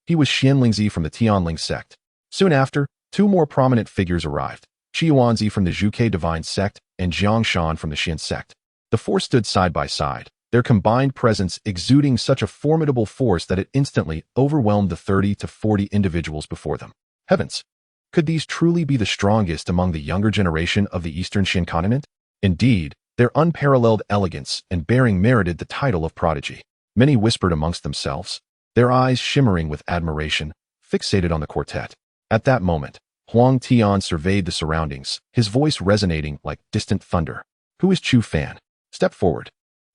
He was Xianlingzi from the Tianling sect. Soon after, two more prominent figures arrived, Qiuanzi from the Zhuke Divine sect and Jiangshan from the Xin sect. The four stood side by side, their combined presence exuding such a formidable force that it instantly overwhelmed the 30 to 40 individuals before them. Heavens! Could these truly be the strongest among the younger generation of the Eastern Xin continent? Indeed, their unparalleled elegance and bearing merited the title of Prodigy. Many whispered amongst themselves, their eyes shimmering with admiration, fixated on the quartet. At that moment, Huang Tian surveyed the surroundings, his voice resonating like distant thunder. "Who is Chu Fan? Step forward."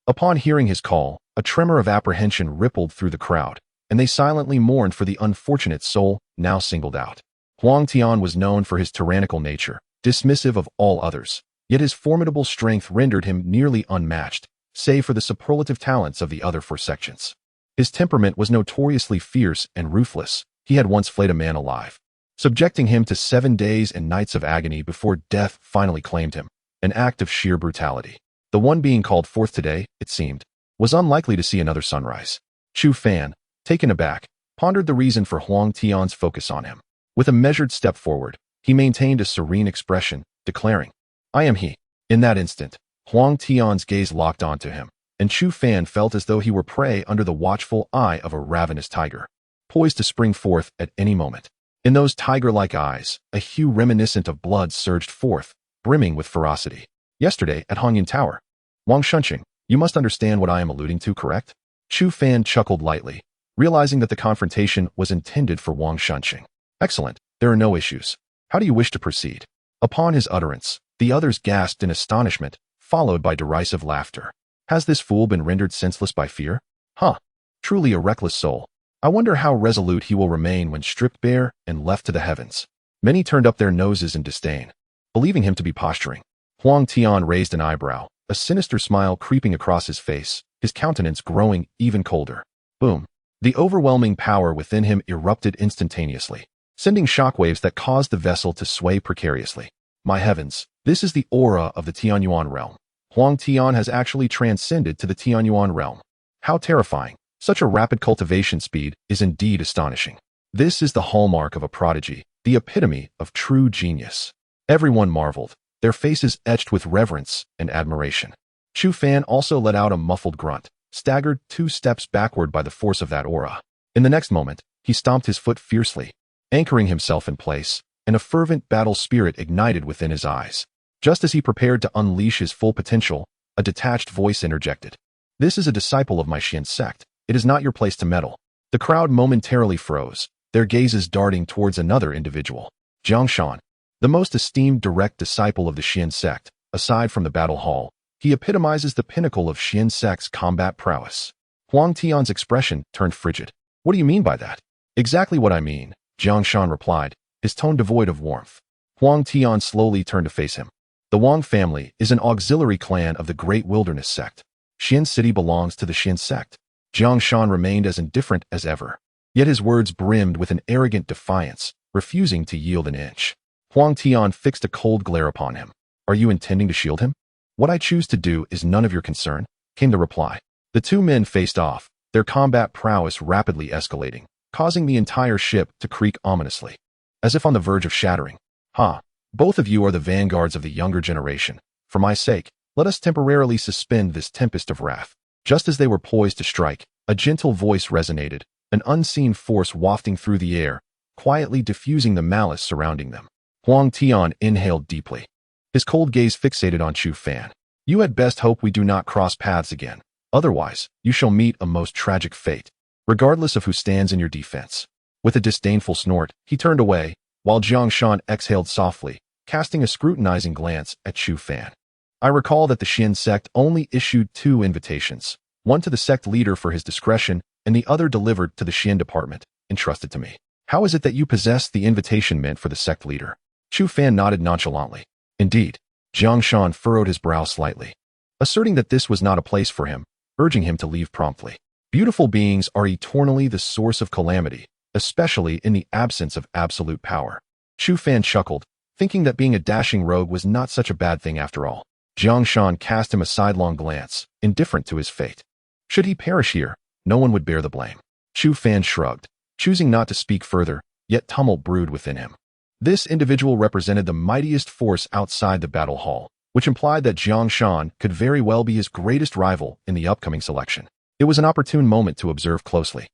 Upon hearing his call, a tremor of apprehension rippled through the crowd, and they silently mourned for the unfortunate soul now singled out. Huang Tian was known for his tyrannical nature, dismissive of all others, yet his formidable strength rendered him nearly unmatched, save for the superlative talents of the other four sections. His temperament was notoriously fierce and ruthless. He had once flayed a man alive, subjecting him to 7 days and nights of agony before death finally claimed him, an act of sheer brutality. The one being called forth today, it seemed, was unlikely to see another sunrise. Chu Fan, taken aback, pondered the reason for Huang Tian's focus on him. With a measured step forward, he maintained a serene expression, declaring, "I am he." In that instant, Huang Tian's gaze locked onto him, and Chu Fan felt as though he were prey under the watchful eye of a ravenous tiger, poised to spring forth at any moment. In those tiger-like eyes, a hue reminiscent of blood surged forth, brimming with ferocity. "Yesterday, at Hongyan Tower. Wang Shunqing, you must understand what I am alluding to, correct?" Chu Fan chuckled lightly, realizing that the confrontation was intended for Wang Shunqing. "Excellent, there are no issues. How do you wish to proceed?" Upon his utterance, the others gasped in astonishment, followed by derisive laughter. Has this fool been rendered senseless by fear? Huh, truly a reckless soul. I wonder how resolute he will remain when stripped bare and left to the heavens. Many turned up their noses in disdain, believing him to be posturing. Huang Tian raised an eyebrow, a sinister smile creeping across his face, his countenance growing even colder. Boom. The overwhelming power within him erupted instantaneously, sending shockwaves that caused the vessel to sway precariously. My heavens, this is the aura of the Tianyuan realm. Huang Tian has actually transcended to the Tianyuan realm. How terrifying. Such a rapid cultivation speed is indeed astonishing. This is the hallmark of a prodigy, the epitome of true genius. Everyone marveled, their faces etched with reverence and admiration. Chu Fan also let out a muffled grunt, staggered 2 steps backward by the force of that aura. In the next moment, he stomped his foot fiercely, anchoring himself in place, and a fervent battle spirit ignited within his eyes. Just as he prepared to unleash his full potential, a detached voice interjected. "This is a disciple of my Xin sect. It is not your place to meddle." The crowd momentarily froze, their gazes darting towards another individual. Jiangshan, the most esteemed direct disciple of the Xin sect, aside from the battle hall, he epitomizes the pinnacle of Xin sect's combat prowess. Huang Tian's expression turned frigid. "What do you mean by that?" "Exactly what I mean," Jiangshan replied, his tone devoid of warmth. Huang Tian slowly turned to face him. "The Wang family is an auxiliary clan of the Great Wilderness sect. Xin City belongs to the Xin sect." Jiangshan remained as indifferent as ever, yet his words brimmed with an arrogant defiance, refusing to yield an inch. Huang Tian fixed a cold glare upon him. "Are you intending to shield him?" "What I choose to do is none of your concern," came the reply. The two men faced off, their combat prowess rapidly escalating, causing the entire ship to creak ominously, as if on the verge of shattering. "Ha! Both of you are the vanguards of the younger generation. For my sake, let us temporarily suspend this tempest of wrath." Just as they were poised to strike, a gentle voice resonated, an unseen force wafting through the air, quietly diffusing the malice surrounding them. Huang Tian inhaled deeply. his cold gaze fixated on Chu Fan. You had best hope we do not cross paths again. Otherwise, you shall meet a most tragic fate, regardless of who stands in your defense. With a disdainful snort, he turned away, while Jiang Shan exhaled softly, casting a scrutinizing glance at Chu Fan. I recall that the Xian sect only issued 2 invitations, one to the sect leader for his discretion and the other delivered to the Xian department, entrusted to me. How is it that you possess the invitation meant for the sect leader? Chu Fan nodded nonchalantly. Indeed. Jiang Shan furrowed his brow slightly, asserting that this was not a place for him, urging him to leave promptly. Beautiful beings are eternally the source of calamity, especially in the absence of absolute power. Chu Fan chuckled, thinking that being a dashing rogue was not such a bad thing after all. Jiang Shan cast him a sidelong glance, indifferent to his fate. Should he perish here, no one would bear the blame. Chu Fan shrugged, choosing not to speak further, yet tumult brewed within him. This individual represented the mightiest force outside the battle hall, which implied that Jiang Shan could very well be his greatest rival in the upcoming selection. It was an opportune moment to observe closely.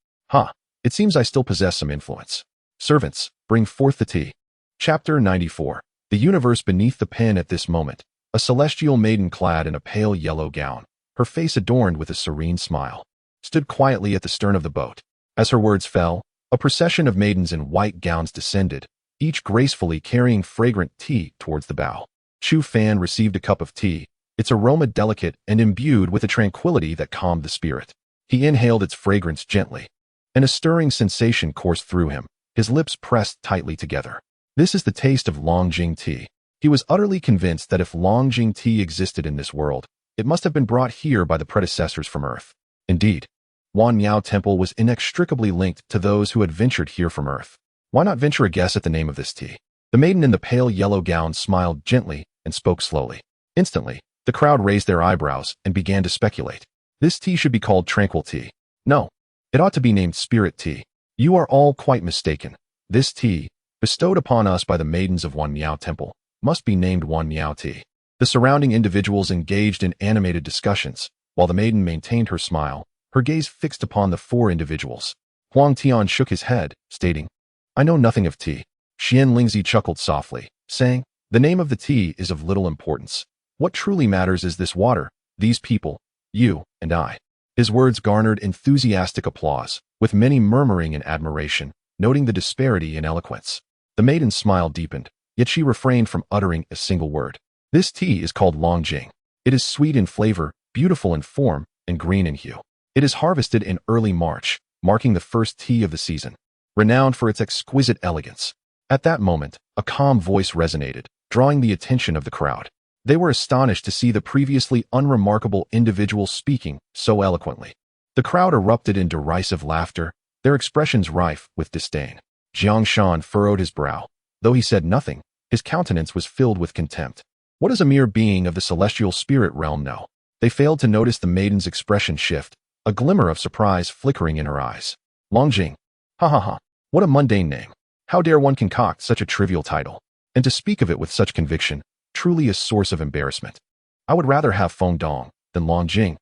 It seems I still possess some influence. Servants, bring forth the tea. Chapter 94. The universe beneath the pen at this moment. A celestial maiden clad in a pale yellow gown, her face adorned with a serene smile, stood quietly at the stern of the boat. As her words fell, a procession of maidens in white gowns descended, each gracefully carrying fragrant tea towards the bow. Chu Fan received a cup of tea, its aroma delicate and imbued with a tranquility that calmed the spirit. He inhaled its fragrance gently, and a stirring sensation coursed through him, his lips pressed tightly together. This is the taste of Longjing tea. He was utterly convinced that if Longjing tea existed in this world, it must have been brought here by the predecessors from Earth. Indeed, Wan Miao Temple was inextricably linked to those who had ventured here from Earth. Why not venture a guess at the name of this tea? The maiden in the pale yellow gown smiled gently and spoke slowly. Instantly, the crowd raised their eyebrows and began to speculate. This tea should be called tranquil tea. No, it ought to be named spirit tea. You are all quite mistaken. This tea, bestowed upon us by the maidens of Wan Miao Temple, must be named Wan Miao tea. The surrounding individuals engaged in animated discussions, while the maiden maintained her smile, her gaze fixed upon the 4 individuals. Huang Tian shook his head, stating, I know nothing of tea. Xian Lingzi chuckled softly, saying, the name of the tea is of little importance. What truly matters is this water, these people, you and I. His words garnered enthusiastic applause, with many murmuring in admiration, noting the disparity in eloquence. The maiden's smile deepened, yet she refrained from uttering a single word. This tea is called Longjing. It is sweet in flavor, beautiful in form, and green in hue. It is harvested in early March, marking the first tea of the season, renowned for its exquisite elegance. At that moment, a calm voice resonated, drawing the attention of the crowd. They were astonished to see the previously unremarkable individual speaking so eloquently. The crowd erupted in derisive laughter, their expressions rife with disdain. Jiang Shan furrowed his brow. Though he said nothing, his countenance was filled with contempt. What does a mere being of the celestial spirit realm know? They failed to notice the maiden's expression shift, a glimmer of surprise flickering in her eyes. Longjing. Ha ha ha. What a mundane name. How dare one concoct such a trivial title? And to speak of it with such conviction, truly a source of embarrassment. I would rather have Feng Dong than Longjing.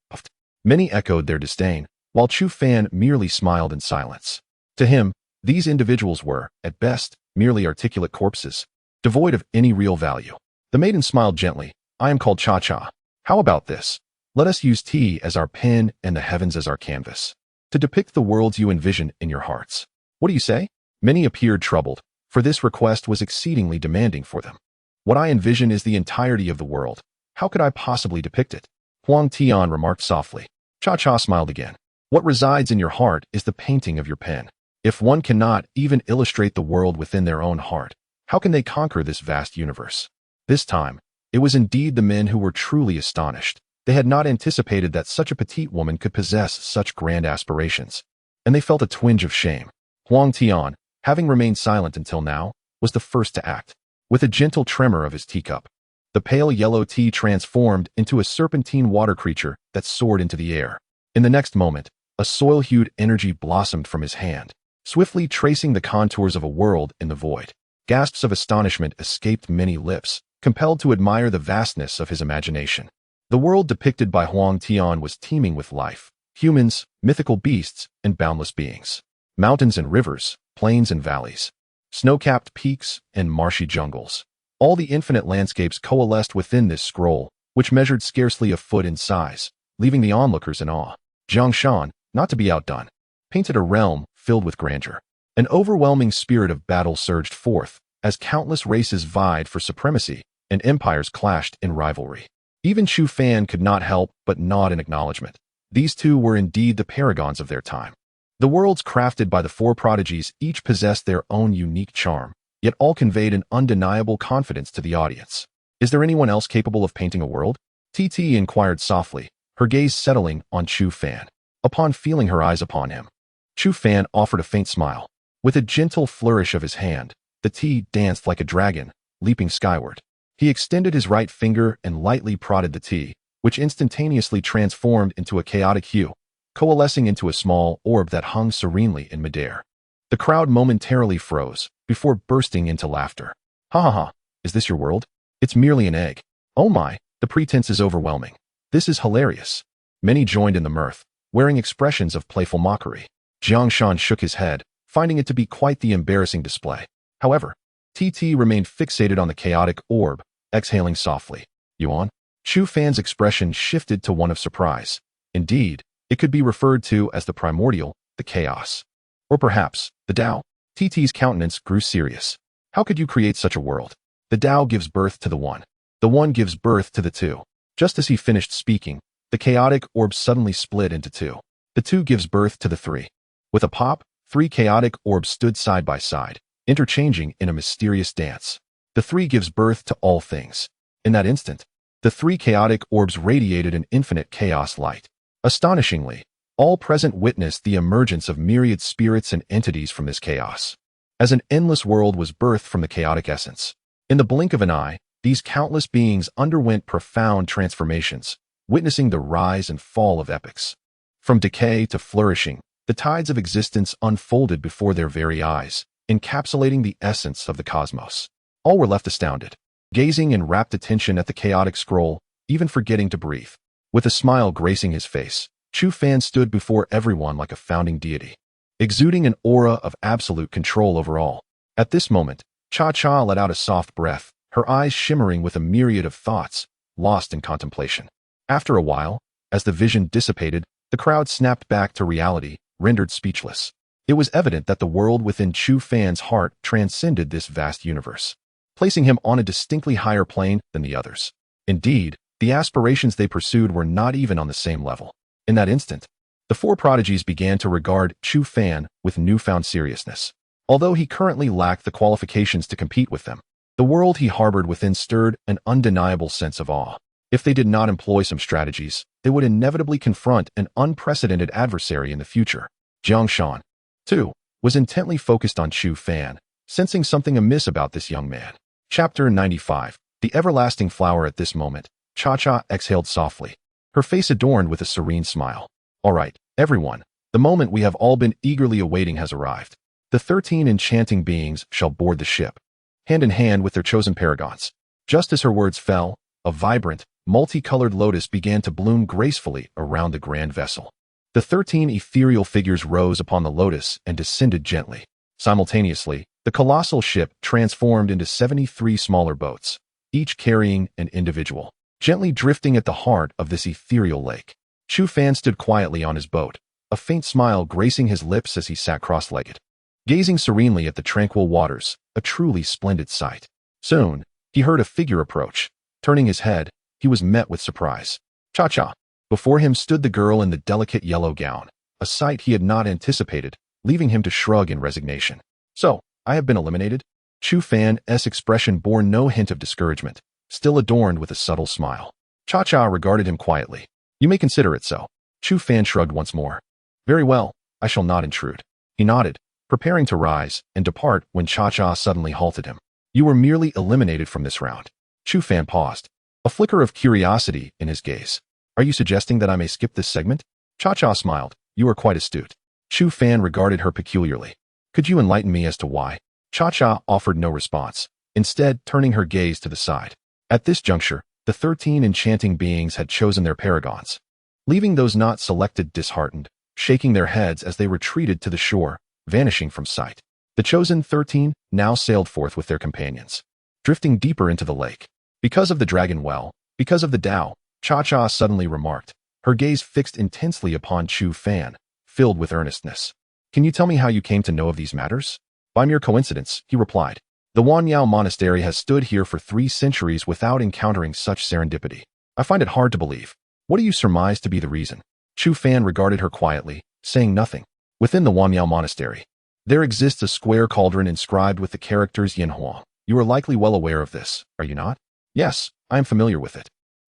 Many echoed their disdain, while Chu Fan merely smiled in silence. To him, these individuals were, at best, merely articulate corpses, devoid of any real value. The maiden smiled gently. I am called Cha-Cha. How about this? Let us use tea as our pen and the heavens as our canvas, to depict the worlds you envision in your hearts. What do you say? Many appeared troubled, for this request was exceedingly demanding for them. What I envision is the entirety of the world. How could I possibly depict it? Huang Tian remarked softly. Cha-Cha smiled again. What resides in your heart is the painting of your pen. If one cannot even illustrate the world within their own heart, how can they conquer this vast universe? This time, it was indeed the men who were truly astonished. They had not anticipated that such a petite woman could possess such grand aspirations, and they felt a twinge of shame. Huang Tian, having remained silent until now, was the first to act. With a gentle tremor of his teacup, the pale yellow tea transformed into a serpentine water creature that soared into the air. In the next moment, a soil-hued energy blossomed from his hand, swiftly tracing the contours of a world in the void. Gasps of astonishment escaped many lips, compelled to admire the vastness of his imagination. The world depicted by Huang Tian was teeming with life, humans, mythical beasts, and boundless beings. Mountains and rivers, plains and valleys, snow-capped peaks and marshy jungles. All the infinite landscapes coalesced within this scroll, which measured scarcely a foot in size, leaving the onlookers in awe. Jiang Shan, not to be outdone, painted a realm filled with grandeur. An overwhelming spirit of battle surged forth, as countless races vied for supremacy and empires clashed in rivalry. Even Chu Fan could not help but nod in acknowledgement. These two were indeed the paragons of their time. The worlds crafted by the four prodigies each possessed their own unique charm, yet all conveyed an undeniable confidence to the audience. Is there anyone else capable of painting a world? TT inquired softly, her gaze settling on Chu Fan. Upon feeling her eyes upon him, Chu Fan offered a faint smile. With a gentle flourish of his hand, the T danced like a dragon, leaping skyward. He extended his right finger and lightly prodded the T, which instantaneously transformed into a chaotic hue, coalescing into a small orb that hung serenely in midair. The crowd momentarily froze, before bursting into laughter. Ha ha ha, is this your world? It's merely an egg. Oh my, the pretense is overwhelming. This is hilarious. Many joined in the mirth, wearing expressions of playful mockery. Jiang Shan shook his head, finding it to be quite the embarrassing display. However, TT remained fixated on the chaotic orb, exhaling softly. Yuan? Chu Fan's expression shifted to one of surprise. Indeed, it could be referred to as the primordial, the chaos. Or perhaps, the Tao. TT's countenance grew serious. How could you create such a world? The Tao gives birth to the One. The One gives birth to the Two. Just as he finished speaking, the chaotic orb suddenly split into two. The Two gives birth to the Three. With a pop, three chaotic orbs stood side by side, interchanging in a mysterious dance. The Three gives birth to all things. In that instant, the three chaotic orbs radiated an infinite chaos light. Astonishingly, all present witnessed the emergence of myriad spirits and entities from this chaos. As an endless world was birthed from the chaotic essence. In the blink of an eye, these countless beings underwent profound transformations, witnessing the rise and fall of epochs. From decay to flourishing, the tides of existence unfolded before their very eyes, encapsulating the essence of the cosmos. All were left astounded, gazing in rapt attention at the chaotic scroll, even forgetting to breathe. With a smile gracing his face, Chu Fan stood before everyone like a founding deity, exuding an aura of absolute control over all. At this moment, Cha-Cha let out a soft breath, her eyes shimmering with a myriad of thoughts, lost in contemplation. After a while, as the vision dissipated, the crowd snapped back to reality, rendered speechless. It was evident that the world within Chu Fan's heart transcended this vast universe, placing him on a distinctly higher plane than the others. Indeed, the aspirations they pursued were not even on the same level. In that instant, the four prodigies began to regard Chu Fan with newfound seriousness. Although he currently lacked the qualifications to compete with them, the world he harbored within stirred an undeniable sense of awe. If they did not employ some strategies, they would inevitably confront an unprecedented adversary in the future. Jiang Shan, too, was intently focused on Chu Fan, sensing something amiss about this young man. Chapter 95. The Everlasting Flower. At this moment, Cha-Cha exhaled softly, her face adorned with a serene smile. All right, everyone, the moment we have all been eagerly awaiting has arrived. The 13 enchanting beings shall board the ship, hand in hand with their chosen paragons. Just as her words fell, a vibrant, multicolored lotus began to bloom gracefully around the grand vessel. The 13 ethereal figures rose upon the lotus and descended gently. Simultaneously, the colossal ship transformed into 73 smaller boats, each carrying an individual, gently drifting at the heart of this ethereal lake. Chu Fan stood quietly on his boat, a faint smile gracing his lips as he sat cross-legged, gazing serenely at the tranquil waters, a truly splendid sight. Soon, he heard a figure approach. Turning his head, he was met with surprise. Cha-Cha. Before him stood the girl in the delicate yellow gown, a sight he had not anticipated, leaving him to shrug in resignation. So, I have been eliminated? Chu Fan's expression bore no hint of discouragement, still adorned with a subtle smile. Cha-Cha regarded him quietly. You may consider it so. Chu Fan shrugged once more. Very well, I shall not intrude. He nodded, preparing to rise and depart when Cha-Cha suddenly halted him. You were merely eliminated from this round. Chu Fan paused, a flicker of curiosity in his gaze. Are you suggesting that I may skip this segment? Cha-Cha smiled. You are quite astute. Chu Fan regarded her peculiarly. Could you enlighten me as to why? Cha-Cha offered no response, instead turning her gaze to the side. At this juncture, the 13 enchanting beings had chosen their paragons, leaving those not selected disheartened, shaking their heads as they retreated to the shore, vanishing from sight. The chosen 13 now sailed forth with their companions. drifting deeper into the lake. Because of the dragon well, because of the Tao, Cha-Cha suddenly remarked, her gaze fixed intensely upon Chu Fan, filled with earnestness. Can you tell me how you came to know of these matters? By mere coincidence, he replied. The Wanyao Monastery has stood here for 3 centuries without encountering such serendipity. I find it hard to believe. What do you surmise to be the reason? Chu Fan regarded her quietly, saying nothing. Within the Wanyao Monastery, there exists a square cauldron inscribed with the characters Yanhuang. You are likely well aware of this, are you not? Yes, I am familiar with it.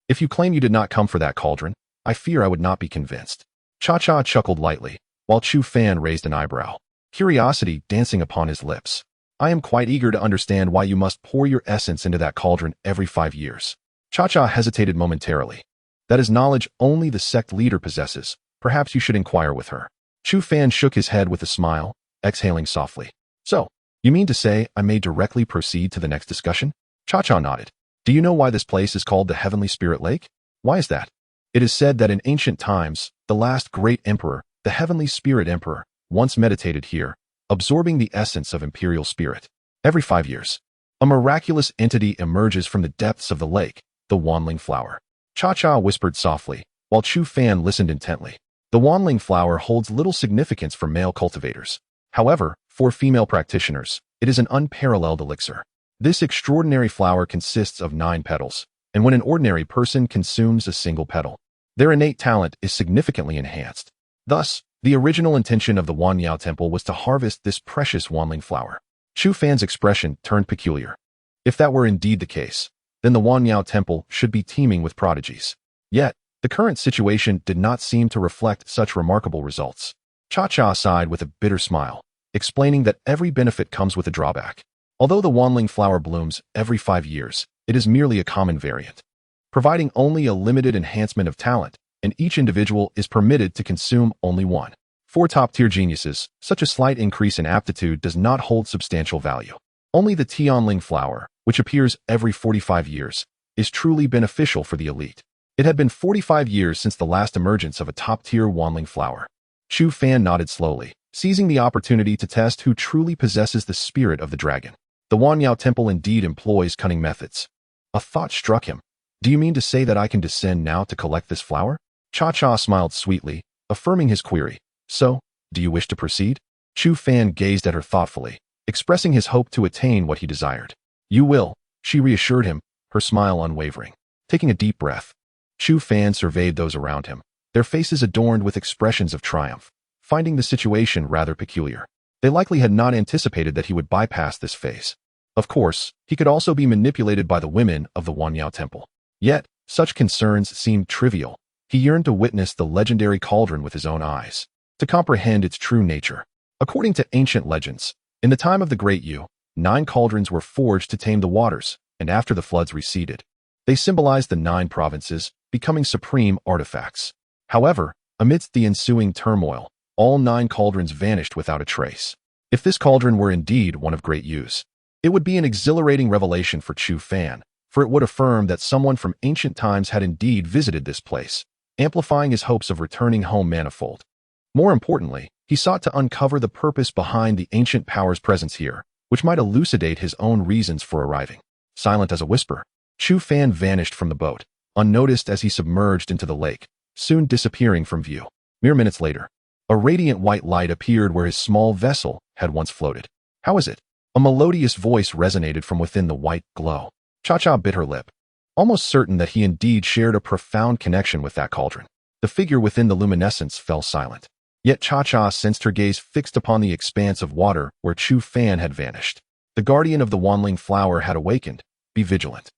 If you claim you did not come for that cauldron, I fear I would not be convinced. Cha-Cha chuckled lightly, while Chu Fan raised an eyebrow, curiosity dancing upon his lips. I am quite eager to understand why you must pour your essence into that cauldron every 5 years. Cha-Cha hesitated momentarily. That is knowledge only the sect leader possesses. Perhaps you should inquire with her. Chu Fan shook his head with a smile, exhaling softly. So, you mean to say I may directly proceed to the next discussion? Cha-Cha nodded. Do you know why this place is called the Heavenly Spirit Lake? Why is that? It is said that in ancient times, the last great emperor, the Heavenly Spirit Emperor, once meditated here, absorbing the essence of imperial spirit. Every 5 years, a miraculous entity emerges from the depths of the lake, the Wanling Flower. Cha-Cha whispered softly, while Chu Fan listened intently. The Wanling Flower holds little significance for male cultivators. However, for female practitioners, it is an unparalleled elixir. This extraordinary flower consists of 9 petals, and when an ordinary person consumes a single petal, their innate talent is significantly enhanced. Thus, the original intention of the Wanyao Temple was to harvest this precious Wanling flower. Chu Fan's expression turned peculiar. If that were indeed the case, then the Wanyao Temple should be teeming with prodigies. Yet, the current situation did not seem to reflect such remarkable results. Cha-Cha sighed with a bitter smile, explaining that every benefit comes with a drawback. Although the Wanling flower blooms every 5 years, it is merely a common variant, providing only a limited enhancement of talent, and each individual is permitted to consume only one. For top-tier geniuses, such a slight increase in aptitude does not hold substantial value. Only the Tianling flower, which appears every 45 years, is truly beneficial for the elite. It had been 45 years since the last emergence of a top-tier Wanling flower. Chu Fan nodded slowly, seizing the opportunity to test who truly possesses the spirit of the dragon. The Wanyao Temple indeed employs cunning methods. A thought struck him. Do you mean to say that I can descend now to collect this flower? Cha-Cha smiled sweetly, affirming his query. So, do you wish to proceed? Chu Fan gazed at her thoughtfully, expressing his hope to attain what he desired. You will, she reassured him, her smile unwavering. Taking a deep breath, Chu Fan surveyed those around him, their faces adorned with expressions of triumph, finding the situation rather peculiar. They likely had not anticipated that he would bypass this phase. Of course, he could also be manipulated by the women of the Wanyao Temple. Yet, such concerns seemed trivial. He yearned to witness the legendary cauldron with his own eyes, to comprehend its true nature. According to ancient legends, in the time of the Great Yu, 9 cauldrons were forged to tame the waters, and after the floods receded, they symbolized the 9 provinces, becoming supreme artifacts. However, amidst the ensuing turmoil, all 9 cauldrons vanished without a trace. If this cauldron were indeed one of great use, it would be an exhilarating revelation for Chu Fan, for it would affirm that someone from ancient times had indeed visited this place, amplifying his hopes of returning home manifold. More importantly, he sought to uncover the purpose behind the ancient power's presence here, which might elucidate his own reasons for arriving. Silent as a whisper, Chu Fan vanished from the boat, unnoticed as he submerged into the lake, soon disappearing from view. Mere minutes later, a radiant white light appeared where his small vessel had once floated. How is it? A melodious voice resonated from within the white glow. Cha-Cha bit her lip, almost certain that he indeed shared a profound connection with that cauldron. The figure within the luminescence fell silent. Yet Cha-Cha sensed her gaze fixed upon the expanse of water where Chu Fan had vanished. The guardian of the Wanling flower had awakened. Be vigilant.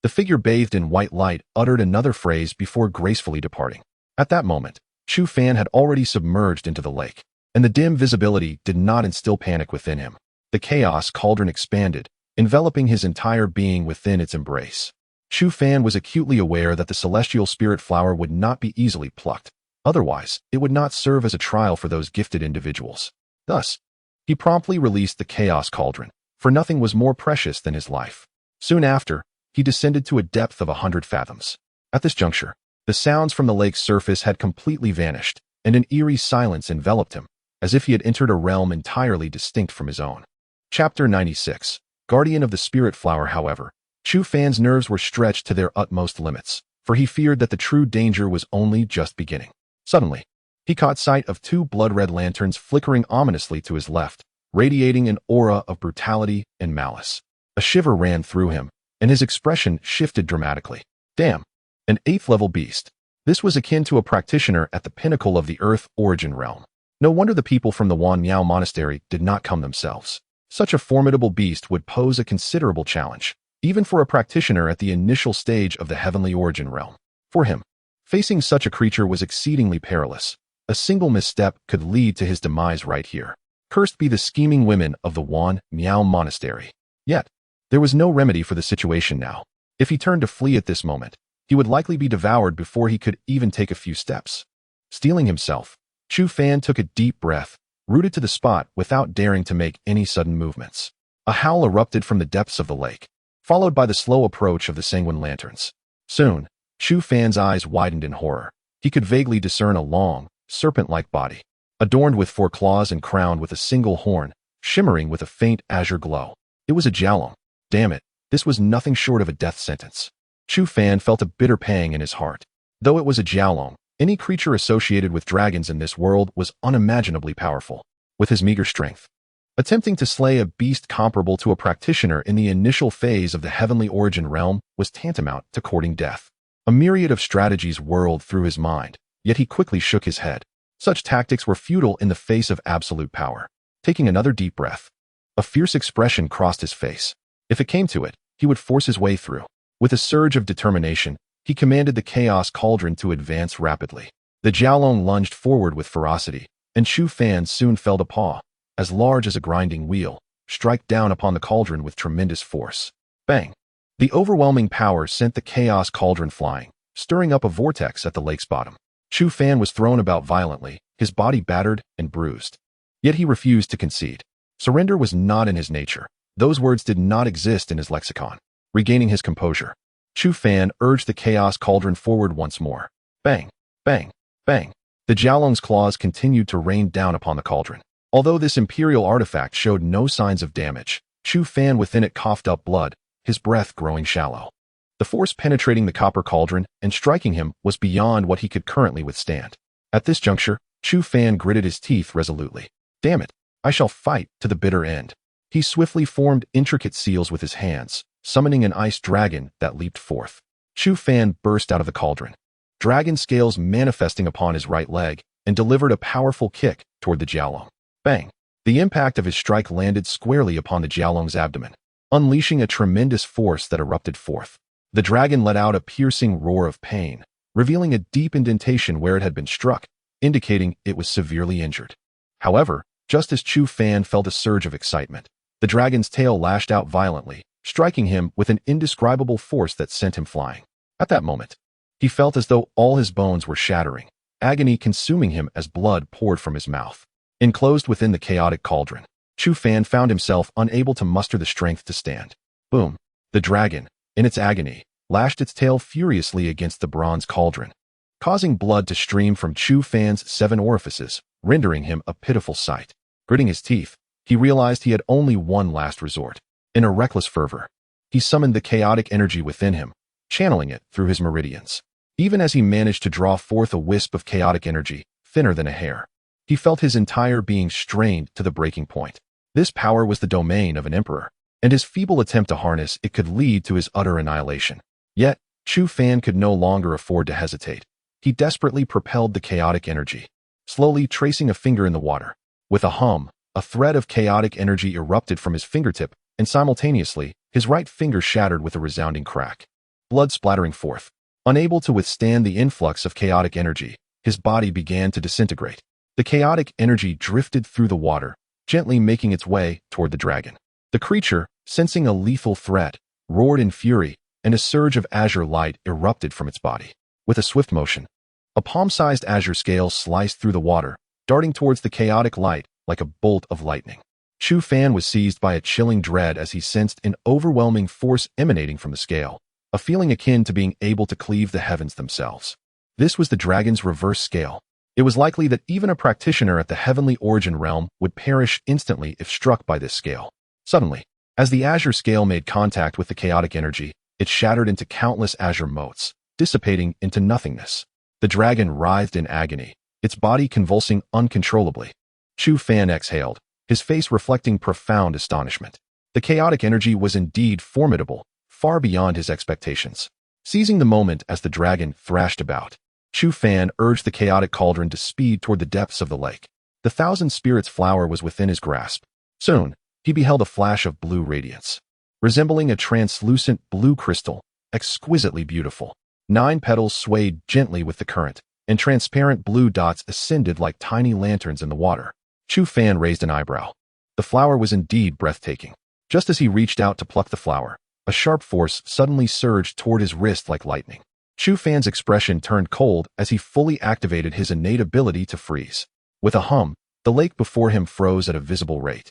The figure bathed in white light uttered another phrase before gracefully departing. At that moment, Chu Fan had already submerged into the lake, and the dim visibility did not instill panic within him. The chaos cauldron expanded, enveloping his entire being within its embrace. Chu Fan was acutely aware that the celestial spirit flower would not be easily plucked. Otherwise, it would not serve as a trial for those gifted individuals. Thus, he promptly released the chaos cauldron, for nothing was more precious than his life. Soon after, he descended to a depth of 100 fathoms. At this juncture, the sounds from the lake's surface had completely vanished, and an eerie silence enveloped him, as if he had entered a realm entirely distinct from his own. Chapter 96. Guardian of the spirit flower, however, Chu Fan's nerves were stretched to their utmost limits, for he feared that the true danger was only just beginning. Suddenly, he caught sight of two blood-red lanterns flickering ominously to his left, radiating an aura of brutality and malice. A shiver ran through him, and his expression shifted dramatically. Damn! An 8th-level beast. This was akin to a practitioner at the pinnacle of the Earth origin realm. No wonder the people from the Wan Miao Monastery did not come themselves. Such a formidable beast would pose a considerable challenge, even for a practitioner at the initial stage of the heavenly origin realm. For him, facing such a creature was exceedingly perilous. A single misstep could lead to his demise right here. Cursed be the scheming women of the Wan Miao Monastery. Yet, there was no remedy for the situation now. If he turned to flee at this moment, he would likely be devoured before he could even take a few steps. Steeling himself, Chu Fan took a deep breath, rooted to the spot without daring to make any sudden movements. A howl erupted from the depths of the lake, followed by the slow approach of the sanguine lanterns. Soon, Chu Fan's eyes widened in horror. He could vaguely discern a long, serpent-like body, adorned with 4 claws and crowned with a single horn, shimmering with a faint azure glow. It was a Jiaolong. Damn it, this was nothing short of a death sentence. Chu Fan felt a bitter pang in his heart. Though it was a Jiaolong, any creature associated with dragons in this world was unimaginably powerful. With his meager strength, attempting to slay a beast comparable to a practitioner in the initial phase of the heavenly origin realm was tantamount to courting death. A myriad of strategies whirled through his mind, yet he quickly shook his head. Such tactics were futile in the face of absolute power. Taking another deep breath, a fierce expression crossed his face. If it came to it, he would force his way through. With a surge of determination, he commanded the chaos cauldron to advance rapidly. The Jiaolong lunged forward with ferocity, and Chu Fan soon felt a paw, as large as a grinding wheel, strike down upon the cauldron with tremendous force. Bang! The overwhelming power sent the chaos cauldron flying, stirring up a vortex at the lake's bottom. Chu Fan was thrown about violently, his body battered and bruised. Yet he refused to concede. Surrender was not in his nature. Those words did not exist in his lexicon. Regaining his composure, Chu Fan urged the chaos cauldron forward once more. Bang! Bang! Bang! The Jiaolong's claws continued to rain down upon the cauldron. Although this imperial artifact showed no signs of damage, Chu Fan within it coughed up blood, his breath growing shallow. The force penetrating the copper cauldron and striking him was beyond what he could currently withstand. At this juncture, Chu Fan gritted his teeth resolutely. Damn it, I shall fight to the bitter end. He swiftly formed intricate seals with his hands, summoning an ice dragon that leaped forth. Chu Fan burst out of the cauldron, dragon scales manifesting upon his right leg, and delivered a powerful kick toward the Jiaolong. Bang! The impact of his strike landed squarely upon the Jiaolong's abdomen, unleashing a tremendous force that erupted forth. The dragon let out a piercing roar of pain, revealing a deep indentation where it had been struck, indicating it was severely injured. However, just as Chu Fan felt a surge of excitement, the dragon's tail lashed out violently, striking him with an indescribable force that sent him flying. At that moment, he felt as though all his bones were shattering, agony consuming him as blood poured from his mouth. Enclosed within the chaotic cauldron, Chu Fan found himself unable to muster the strength to stand. Boom! The dragon, in its agony, lashed its tail furiously against the bronze cauldron, causing blood to stream from Chu Fan's 7 orifices, rendering him a pitiful sight. Gritting his teeth, he realized he had only one last resort. In a reckless fervor, he summoned the chaotic energy within him, channeling it through his meridians. Even as he managed to draw forth a wisp of chaotic energy, thinner than a hair, he felt his entire being strained to the breaking point. This power was the domain of an emperor, and his feeble attempt to harness it could lead to his utter annihilation. Yet, Chu Fan could no longer afford to hesitate. He desperately propelled the chaotic energy, slowly tracing a finger in the water. With a hum, a thread of chaotic energy erupted from his fingertip, and simultaneously, his right finger shattered with a resounding crack. Blood splattering forth. Unable to withstand the influx of chaotic energy, his body began to disintegrate. The chaotic energy drifted through the water, gently making its way toward the dragon. The creature, sensing a lethal threat, roared in fury, and a surge of azure light erupted from its body. With a swift motion, a palm-sized azure scale sliced through the water, darting towards the chaotic light like a bolt of lightning. Chu Fan was seized by a chilling dread as he sensed an overwhelming force emanating from the scale, a feeling akin to being able to cleave the heavens themselves. This was the dragon's reverse scale. It was likely that even a practitioner at the heavenly origin realm would perish instantly if struck by this scale. Suddenly, As the azure scale made contact with the chaotic energy, it shattered into countless azure motes, dissipating into nothingness. The dragon writhed in agony, its body convulsing uncontrollably. Chu Fan exhaled, his face reflecting profound astonishment. The chaotic energy was indeed formidable, far beyond his expectations. Seizing the moment as the dragon thrashed about, Chu Fan urged the chaotic cauldron to speed toward the depths of the lake. The thousand spirits flower was within his grasp. Soon, he beheld a flash of blue radiance. Resembling a translucent blue crystal, exquisitely beautiful. 9 petals swayed gently with the current, and transparent blue dots ascended like tiny lanterns in the water. Chu Fan raised an eyebrow. The flower was indeed breathtaking. Just as he reached out to pluck the flower, a sharp force suddenly surged toward his wrist like lightning. Chu Fan's expression turned cold as he fully activated his innate ability to freeze. With a hum, the lake before him froze at a visible rate,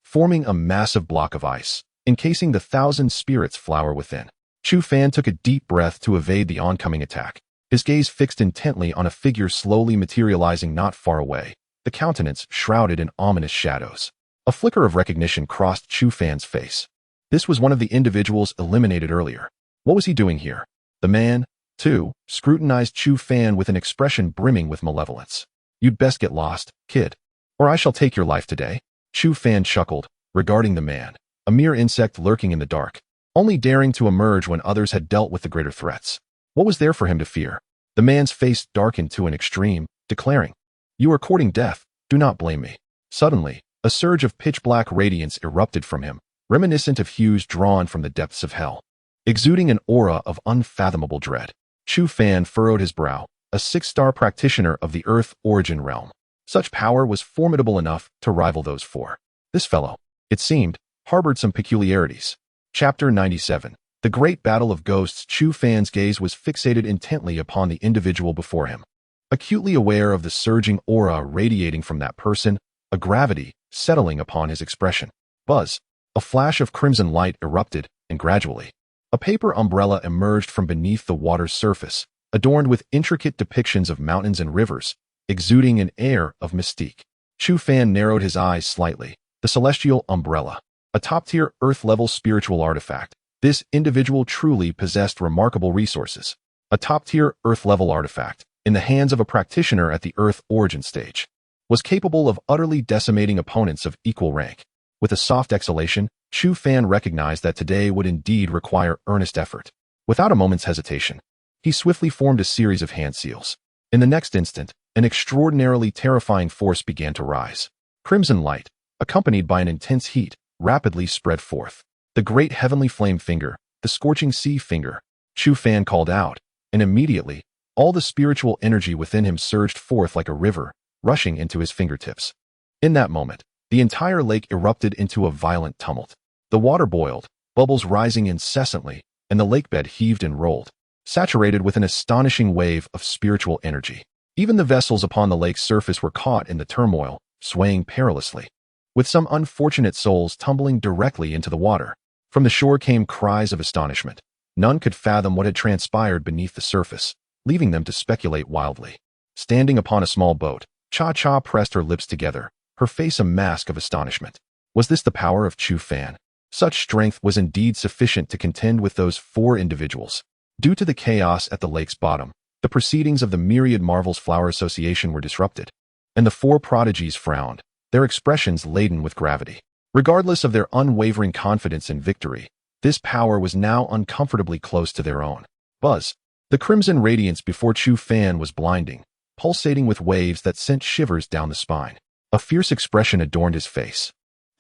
forming a massive block of ice, encasing the 1,000 spirits flower within. Chu Fan took a deep breath to evade the oncoming attack, his gaze fixed intently on a figure slowly materializing not far away, the countenance shrouded in ominous shadows. A flicker of recognition crossed Chu Fan's face. This was one of the individuals eliminated earlier. What was he doing here? The man, too, scrutinized Chu Fan with an expression brimming with malevolence. You'd best get lost, kid, or I shall take your life today. Chu Fan chuckled, regarding the man, a mere insect lurking in the dark, only daring to emerge when others had dealt with the greater threats. What was there for him to fear? The man's face darkened to an extreme, declaring, You are courting death, do not blame me. Suddenly, a surge of pitch-black radiance erupted from him, reminiscent of hues drawn from the depths of hell. Exuding an aura of unfathomable dread, Chu Fan furrowed his brow, a 6-star practitioner of the Earth origin realm. Such power was formidable enough to rival those 4. This fellow, it seemed, harbored some peculiarities. Chapter 97. The Great Battle of Ghosts. Chu Fan's gaze was fixated intently upon the individual before him. Acutely aware of the surging aura radiating from that person, a gravity settling upon his expression. Buzz. A flash of crimson light erupted, and gradually, a paper umbrella emerged from beneath the water's surface, adorned with intricate depictions of mountains and rivers, exuding an air of mystique. Chu Fan narrowed his eyes slightly. The celestial umbrella, a top-tier Earth-level spiritual artifact. This individual truly possessed remarkable resources. A top-tier Earth-level artifact, in the hands of a practitioner at the Earth origin stage, was capable of utterly decimating opponents of equal rank. With a soft exhalation, Chu Fan recognized that today would indeed require earnest effort. Without a moment's hesitation, he swiftly formed a series of hand seals. In the next instant, an extraordinarily terrifying force began to rise. Crimson light, accompanied by an intense heat, rapidly spread forth. The great heavenly flame finger, the scorching sea finger, Chu Fan called out, and immediately, all the spiritual energy within him surged forth like a river, rushing into his fingertips. In that moment, the entire lake erupted into a violent tumult. The water boiled, bubbles rising incessantly, and the lakebed heaved and rolled, saturated with an astonishing wave of spiritual energy. Even the vessels upon the lake's surface were caught in the turmoil, swaying perilously, with some unfortunate souls tumbling directly into the water. From the shore came cries of astonishment. None could fathom what had transpired beneath the surface, leaving them to speculate wildly. Standing upon a small boat, Cha-Cha pressed her lips together, her face a mask of astonishment. Was this the power of Chu Fan? Such strength was indeed sufficient to contend with those 4 individuals. Due to the chaos at the lake's bottom, the proceedings of the Myriad Marvels Flower Association were disrupted, and the 4 prodigies frowned, their expressions laden with gravity. Regardless of their unwavering confidence in victory, this power was now uncomfortably close to their own. Buzz. The crimson radiance before Chu Fan was blinding, pulsating with waves that sent shivers down the spine. A fierce expression adorned his face.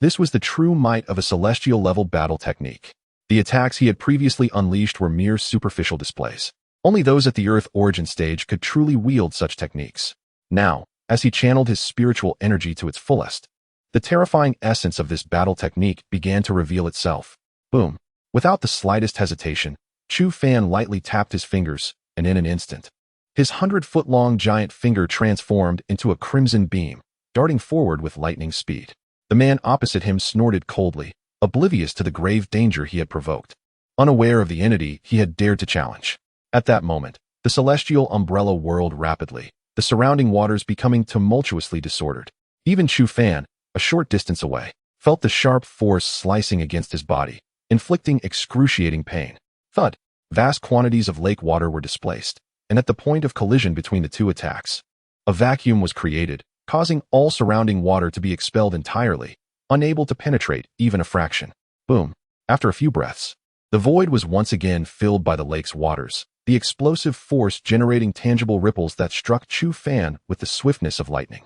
This was the true might of a celestial-level battle technique. The attacks he had previously unleashed were mere superficial displays. Only those at the Earth origin stage could truly wield such techniques. Now, as he channeled his spiritual energy to its fullest, the terrifying essence of this battle technique began to reveal itself. Boom. Without the slightest hesitation, Chu Fan lightly tapped his fingers, and in an instant, his 100-foot-long giant finger transformed into a crimson beam, darting forward with lightning speed. The man opposite him snorted coldly, oblivious to the grave danger he had provoked, unaware of the entity he had dared to challenge. At that moment, the celestial umbrella whirled rapidly, the surrounding waters becoming tumultuously disordered. Even Chu Fan, a short distance away, felt the sharp force slicing against his body, inflicting excruciating pain. Thud! Vast quantities of lake water were displaced, and at the point of collision between the two attacks, a vacuum was created, causing all surrounding water to be expelled entirely, unable to penetrate even a fraction. Boom! After a few breaths, the void was once again filled by the lake's waters, the explosive force generating tangible ripples that struck Chu Fan with the swiftness of lightning.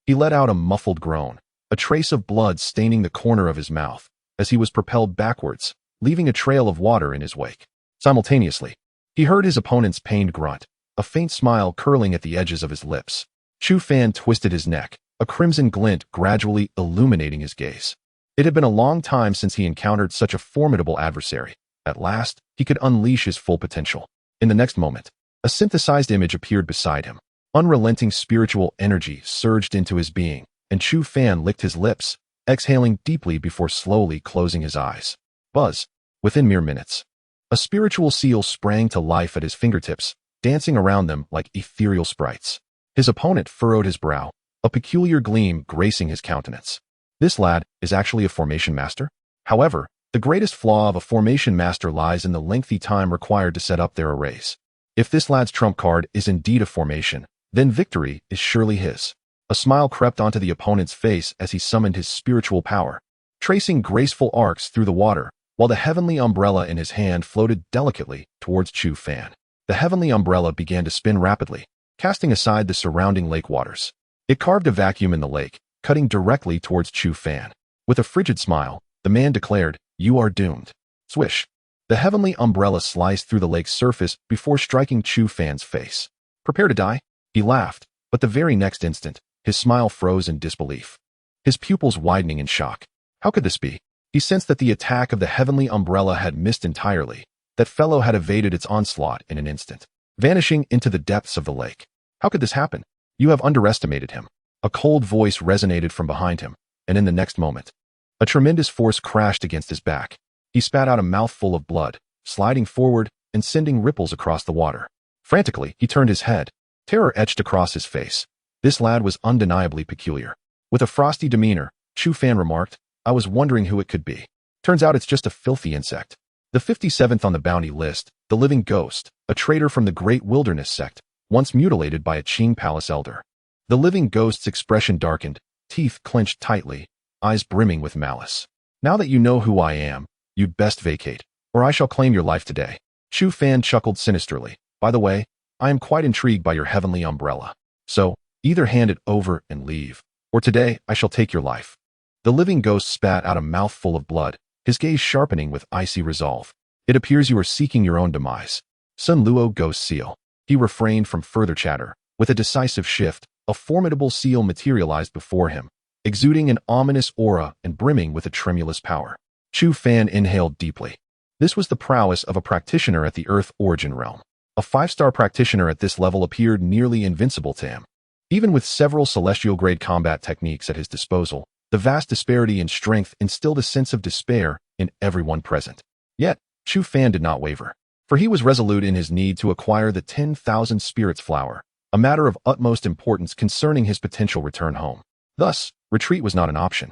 He let out a muffled groan, a trace of blood staining the corner of his mouth, as he was propelled backwards, leaving a trail of water in his wake. Simultaneously, he heard his opponent's pained grunt, a faint smile curling at the edges of his lips. Chu Fan twisted his neck, a crimson glint gradually illuminating his gaze. It had been a long time since he encountered such a formidable adversary. At last, he could unleash his full potential. In the next moment, a synthesized image appeared beside him. Unrelenting spiritual energy surged into his being, and Chu Fan licked his lips, exhaling deeply before slowly closing his eyes. Buzz! Within mere minutes, a spiritual seal sprang to life at his fingertips, dancing around them like ethereal sprites. His opponent furrowed his brow, a peculiar gleam gracing his countenance. This lad is actually a formation master? However, the greatest flaw of a formation master lies in the lengthy time required to set up their arrays. If this lad's trump card is indeed a formation, then victory is surely his. A smile crept onto the opponent's face as he summoned his spiritual power, tracing graceful arcs through the water, while the heavenly umbrella in his hand floated delicately towards Chu Fan. The heavenly umbrella began to spin rapidly, casting aside the surrounding lake waters. It carved a vacuum in the lake, cutting directly towards Chu Fan. With a frigid smile, the man declared, "You are doomed." Swish! The heavenly umbrella sliced through the lake's surface before striking Chu Fan's face. "Prepare to die?" He laughed, but the very next instant, his smile froze in disbelief, his pupils widening in shock. How could this be? He sensed that the attack of the heavenly umbrella had missed entirely, that fellow had evaded its onslaught in an instant, vanishing into the depths of the lake. How could this happen? You have underestimated him. A cold voice resonated from behind him, and in the next moment, a tremendous force crashed against his back. He spat out a mouthful of blood, sliding forward and sending ripples across the water. Frantically, he turned his head. Terror etched across his face. This lad was undeniably peculiar. With a frosty demeanor, Chu Fan remarked, "I was wondering who it could be. Turns out it's just a filthy insect." The 57th on the bounty list, the living ghost, a traitor from the Great Wilderness sect, once mutilated by a Qing palace elder. The living ghost's expression darkened, teeth clenched tightly, eyes brimming with malice. "Now that you know who I am, you'd best vacate, or I shall claim your life today." Chu Fan chuckled sinisterly. "By the way, I am quite intrigued by your heavenly umbrella. So, either hand it over and leave, or today I shall take your life." The living ghost spat out a mouthful of blood, his gaze sharpening with icy resolve. "It appears you are seeking your own demise. Sun Luo Ghost Seal." He refrained from further chatter. With a decisive shift, a formidable seal materialized before him, exuding an ominous aura and brimming with a tremulous power. Chu Fan inhaled deeply. This was the prowess of a practitioner at the Earth Origin realm. A 5-star practitioner at this level appeared nearly invincible to him. Even with several celestial-grade combat techniques at his disposal, the vast disparity in strength instilled a sense of despair in everyone present. Yet, Chu Fan did not waver, for he was resolute in his need to acquire the 10,000 spirits flower, a matter of utmost importance concerning his potential return home. Thus, retreat was not an option.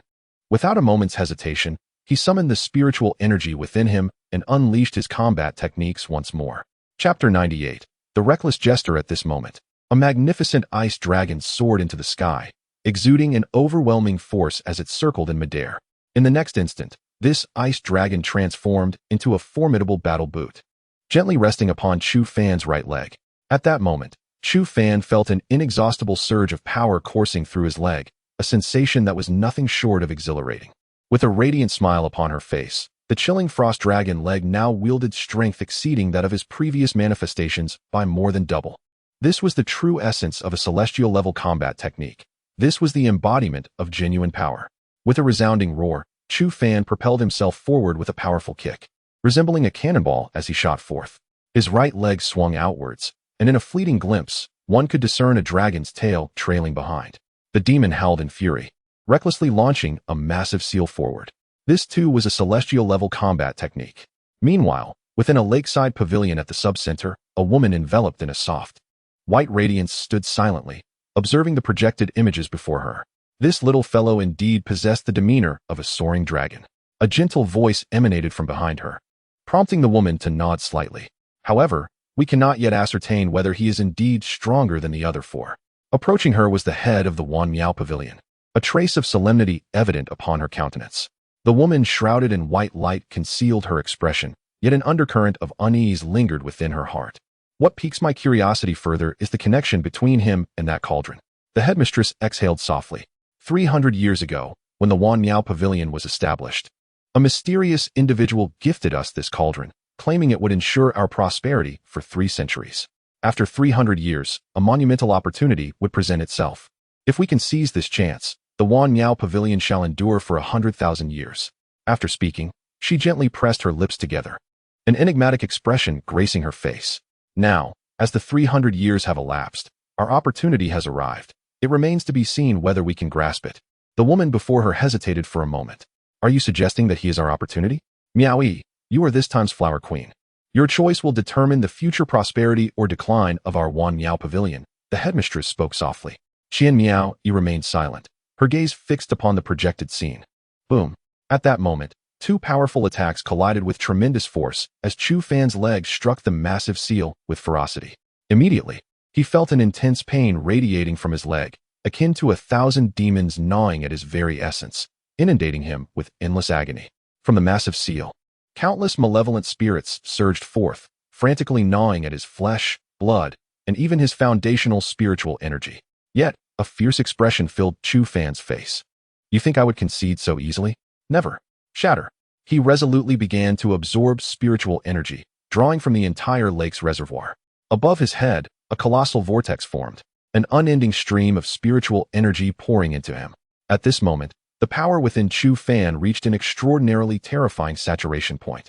Without a moment's hesitation, he summoned the spiritual energy within him and unleashed his combat techniques once more. Chapter 98. The Reckless Jester. At this moment, a magnificent ice dragon soared into the sky, exuding an overwhelming force as it circled in midair. In the next instant, this ice dragon transformed into a formidable battle boot, gently resting upon Chu Fan's right leg. At that moment, Chu Fan felt an inexhaustible surge of power coursing through his leg, a sensation that was nothing short of exhilarating. With a radiant smile upon her face, the chilling frost dragon leg now wielded strength exceeding that of his previous manifestations by more than double. This was the true essence of a celestial-level combat technique. This was the embodiment of genuine power. With a resounding roar, Chu Fan propelled himself forward with a powerful kick, resembling a cannonball as he shot forth. His right leg swung outwards, and in a fleeting glimpse, one could discern a dragon's tail trailing behind. The demon howled in fury, recklessly launching a massive seal forward. This too was a celestial-level combat technique. Meanwhile, within a lakeside pavilion at the subcenter, a woman enveloped in a soft, white radiance stood silently, observing the projected images before her. This little fellow indeed possessed the demeanor of a soaring dragon. A gentle voice emanated from behind her, prompting the woman to nod slightly. However, we cannot yet ascertain whether he is indeed stronger than the other four. Approaching her was the head of the Wan Miao Pavilion, a trace of solemnity evident upon her countenance. The woman shrouded in white light concealed her expression, yet an undercurrent of unease lingered within her heart. What piques my curiosity further is the connection between him and that cauldron. The headmistress exhaled softly. 300 years ago, when the Wan Miao Pavilion was established, a mysterious individual gifted us this cauldron, claiming it would ensure our prosperity for 3 centuries. After 300 years, a monumental opportunity would present itself. If we can seize this chance, the Wan Miao Pavilion shall endure for 100,000 years. After speaking, she gently pressed her lips together, an enigmatic expression gracing her face. Now, as the 300 years have elapsed, our opportunity has arrived. It remains to be seen whether we can grasp it. The woman before her hesitated for a moment. Are you suggesting that he is our opportunity? Miao-yi, you are this time's flower queen. Your choice will determine the future prosperity or decline of our Wan Miao Pavilion. The headmistress spoke softly. Qian Miao-yi remained silent, her gaze fixed upon the projected scene. Boom. At that moment, 2 powerful attacks collided with tremendous force as Chu Fan's leg struck the massive seal with ferocity. Immediately, he felt an intense pain radiating from his leg, akin to 1,000 demons gnawing at his very essence, inundating him with endless agony. From the massive seal, countless malevolent spirits surged forth, frantically gnawing at his flesh, blood, and even his foundational spiritual energy. Yet, a fierce expression filled Chu Fan's face. You think I would concede so easily? Never. Shatter. He resolutely began to absorb spiritual energy, drawing from the entire lake's reservoir. Above his head, a colossal vortex formed, an unending stream of spiritual energy pouring into him. At this moment, the power within Chu Fan reached an extraordinarily terrifying saturation point.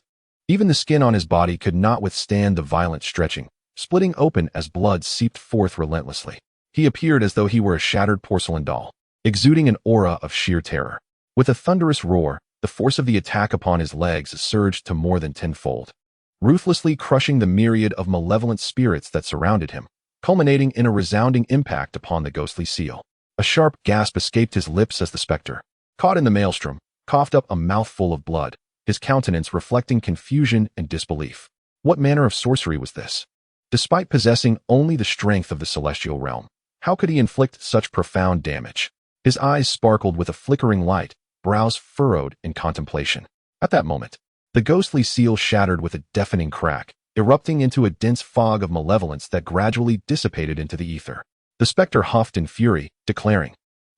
Even the skin on his body could not withstand the violent stretching, splitting open as blood seeped forth relentlessly. He appeared as though he were a shattered porcelain doll, exuding an aura of sheer terror. With a thunderous roar, the force of the attack upon his legs surged to more than tenfold, ruthlessly crushing the myriad of malevolent spirits that surrounded him, culminating in a resounding impact upon the ghostly seal. A sharp gasp escaped his lips as the specter, caught in the maelstrom, coughed up a mouthful of blood, his countenance reflecting confusion and disbelief. What manner of sorcery was this? Despite possessing only the strength of the celestial realm, how could he inflict such profound damage? His eyes sparkled with a flickering light, brows furrowed in contemplation. At that moment, the ghostly seal shattered with a deafening crack, erupting into a dense fog of malevolence that gradually dissipated into the ether. The specter huffed in fury, declaring,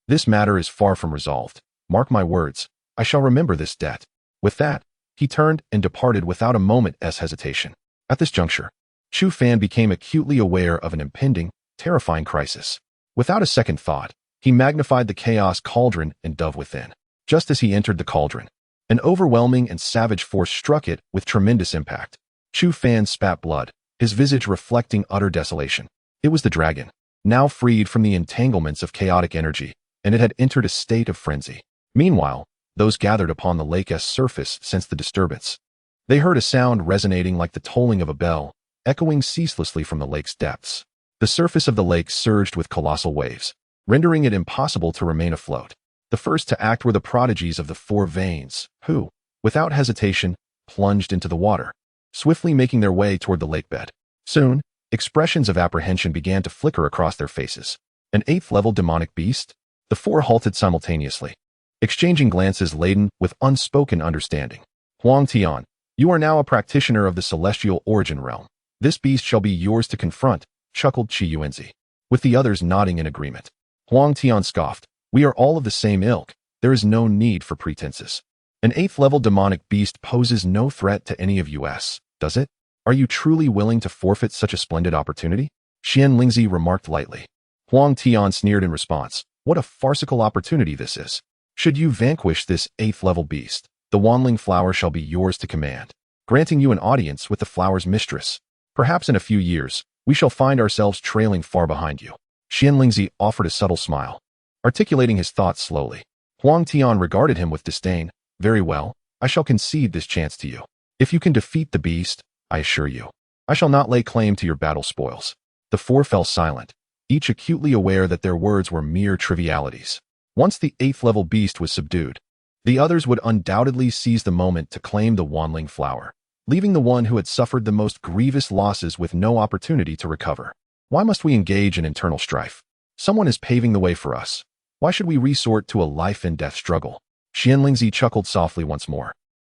"This matter is far from resolved. Mark my words, I shall remember this debt." With that, he turned and departed without a moment's hesitation. At this juncture, Chu Fan became acutely aware of an impending, terrifying crisis. Without a second thought, he magnified the chaos cauldron and dove within. Just as he entered the cauldron, an overwhelming and savage force struck it with tremendous impact. Chu Fan spat blood, his visage reflecting utter desolation. It was the dragon, now freed from the entanglements of chaotic energy, and it had entered a state of frenzy. Meanwhile, those gathered upon the lake's surface sensed the disturbance. They heard a sound resonating like the tolling of a bell, echoing ceaselessly from the lake's depths. The surface of the lake surged with colossal waves, rendering it impossible to remain afloat. The first to act were the prodigies of the 4 veins, who, without hesitation, plunged into the water, swiftly making their way toward the lakebed. Soon, expressions of apprehension began to flicker across their faces. An 8th-level demonic beast? The 4 halted simultaneously, exchanging glances laden with unspoken understanding. Huang Tian, you are now a practitioner of the celestial origin realm. This beast shall be yours to confront, chuckled Qi Yuanzi, with the others nodding in agreement. Huang Tian scoffed. We are all of the same ilk. There is no need for pretenses. An 8th-level demonic beast poses no threat to any of us, does it? Are you truly willing to forfeit such a splendid opportunity? Xian Lingzi remarked lightly. Huang Tian sneered in response. What a farcical opportunity this is. Should you vanquish this 8th-level beast, the Wanling flower shall be yours to command, granting you an audience with the flower's mistress. Perhaps in a few years, we shall find ourselves trailing far behind you. Xian Lingzi offered a subtle smile, articulating his thoughts slowly. Huang Tian regarded him with disdain. Very well, I shall concede this chance to you. If you can defeat the beast, I assure you, I shall not lay claim to your battle spoils. The 4 fell silent, each acutely aware that their words were mere trivialities. Once the 8th-level beast was subdued, the others would undoubtedly seize the moment to claim the wanling flower, leaving the one who had suffered the most grievous losses with no opportunity to recover. Why must we engage in internal strife? Someone is paving the way for us. Why should we resort to a life-and-death struggle? Xianlingzi chuckled softly once more,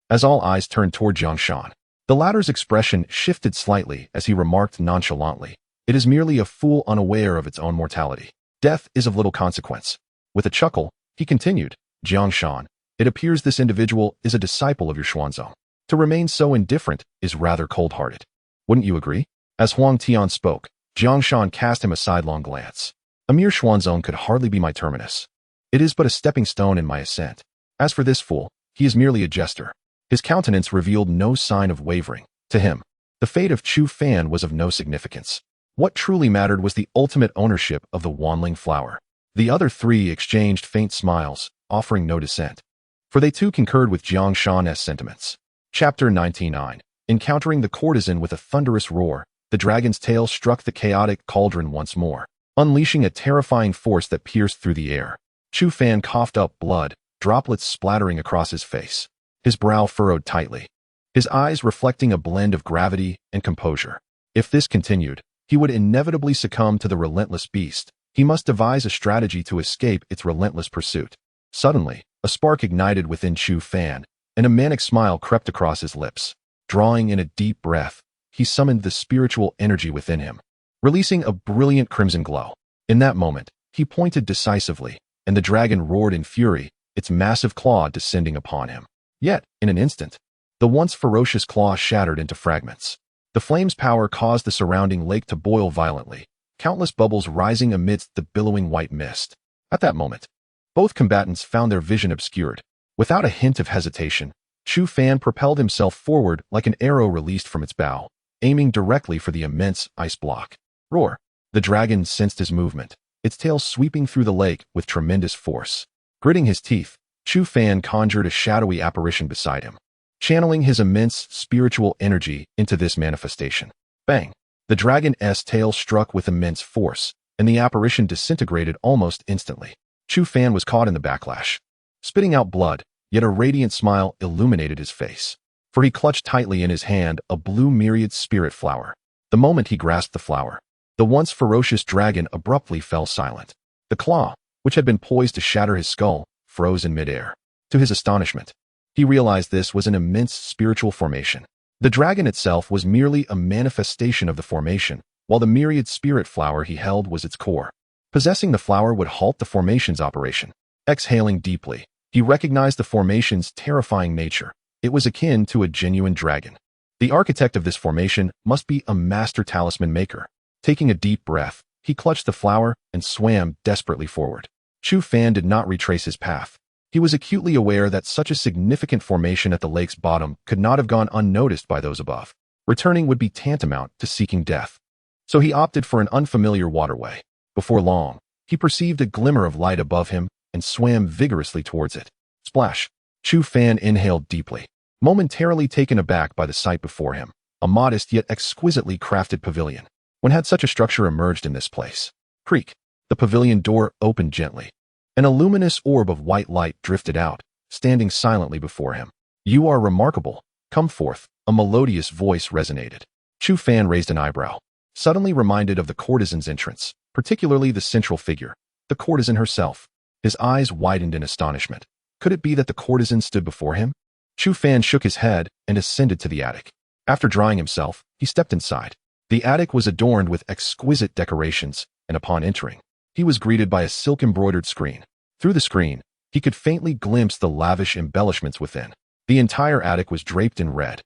as all eyes turned toward Jiangshan. The latter's expression shifted slightly as he remarked nonchalantly, "It is merely a fool unaware of its own mortality. Death is of little consequence." With a chuckle, he continued, "Jiangshan, it appears this individual is a disciple of your Xuanzong. To remain so indifferent is rather cold-hearted. Wouldn't you agree?" As Huang Tian spoke, Jiangshan cast him a sidelong glance. "A mere Xuanzong could hardly be my terminus. It is but a stepping stone in my ascent. As for this fool, he is merely a jester." His countenance revealed no sign of wavering. To him, the fate of Chu Fan was of no significance. What truly mattered was the ultimate ownership of the wanling flower. The other three exchanged faint smiles, offering no dissent, for they too concurred with Jiangshan's sentiments. Chapter 99. Encountering the courtesan with a thunderous roar, the dragon's tail struck the chaotic cauldron once more, unleashing a terrifying force that pierced through the air. Chu Fan coughed up blood, droplets splattering across his face. His brow furrowed tightly, his eyes reflecting a blend of gravity and composure. If this continued, he would inevitably succumb to the relentless beast. He must devise a strategy to escape its relentless pursuit. Suddenly, a spark ignited within Chu Fan, and a manic smile crept across his lips. Drawing in a deep breath, he summoned the spiritual energy within him, releasing a brilliant crimson glow. In that moment, he pointed decisively, and the dragon roared in fury, its massive claw descending upon him. Yet, in an instant, the once ferocious claw shattered into fragments. The flame's power caused the surrounding lake to boil violently, countless bubbles rising amidst the billowing white mist. At that moment, both combatants found their vision obscured. Without a hint of hesitation, Chu Fan propelled himself forward like an arrow released from its bow, aiming directly for the immense ice block. Roar! The dragon sensed his movement, its tail sweeping through the lake with tremendous force. Gritting his teeth, Chu Fan conjured a shadowy apparition beside him, channeling his immense spiritual energy into this manifestation. Bang! The dragon's tail struck with immense force, and the apparition disintegrated almost instantly. Chu Fan was caught in the backlash, spitting out blood, yet a radiant smile illuminated his face, for he clutched tightly in his hand a blue myriad spirit flower. The moment he grasped the flower, the once ferocious dragon abruptly fell silent. The claw, which had been poised to shatter his skull, froze in midair. To his astonishment, he realized this was an immense spiritual formation. The dragon itself was merely a manifestation of the formation, while the myriad spirit flower he held was its core. Possessing the flower would halt the formation's operation. Exhaling deeply, he recognized the formation's terrifying nature. It was akin to a genuine dragon. The architect of this formation must be a master talisman maker. Taking a deep breath, he clutched the flower and swam desperately forward. Chu Fan did not retrace his path. He was acutely aware that such a significant formation at the lake's bottom could not have gone unnoticed by those above. Returning would be tantamount to seeking death. So he opted for an unfamiliar waterway. Before long, he perceived a glimmer of light above him and swam vigorously towards it. Splash! Chu Fan inhaled deeply, momentarily taken aback by the sight before him. A modest yet exquisitely crafted pavilion. When had such a structure emerged in this place? Creak! The pavilion door opened gently, and a luminous orb of white light drifted out, standing silently before him. "You are remarkable. Come forth," a melodious voice resonated. Chu Fan raised an eyebrow, suddenly reminded of the courtesan's entrance, particularly the central figure, the courtesan herself. His eyes widened in astonishment. Could it be that the courtesan stood before him? Chu Fan shook his head and ascended to the attic. After drying himself, he stepped inside. The attic was adorned with exquisite decorations, and upon entering, he was greeted by a silk-embroidered screen. Through the screen, he could faintly glimpse the lavish embellishments within. The entire attic was draped in red,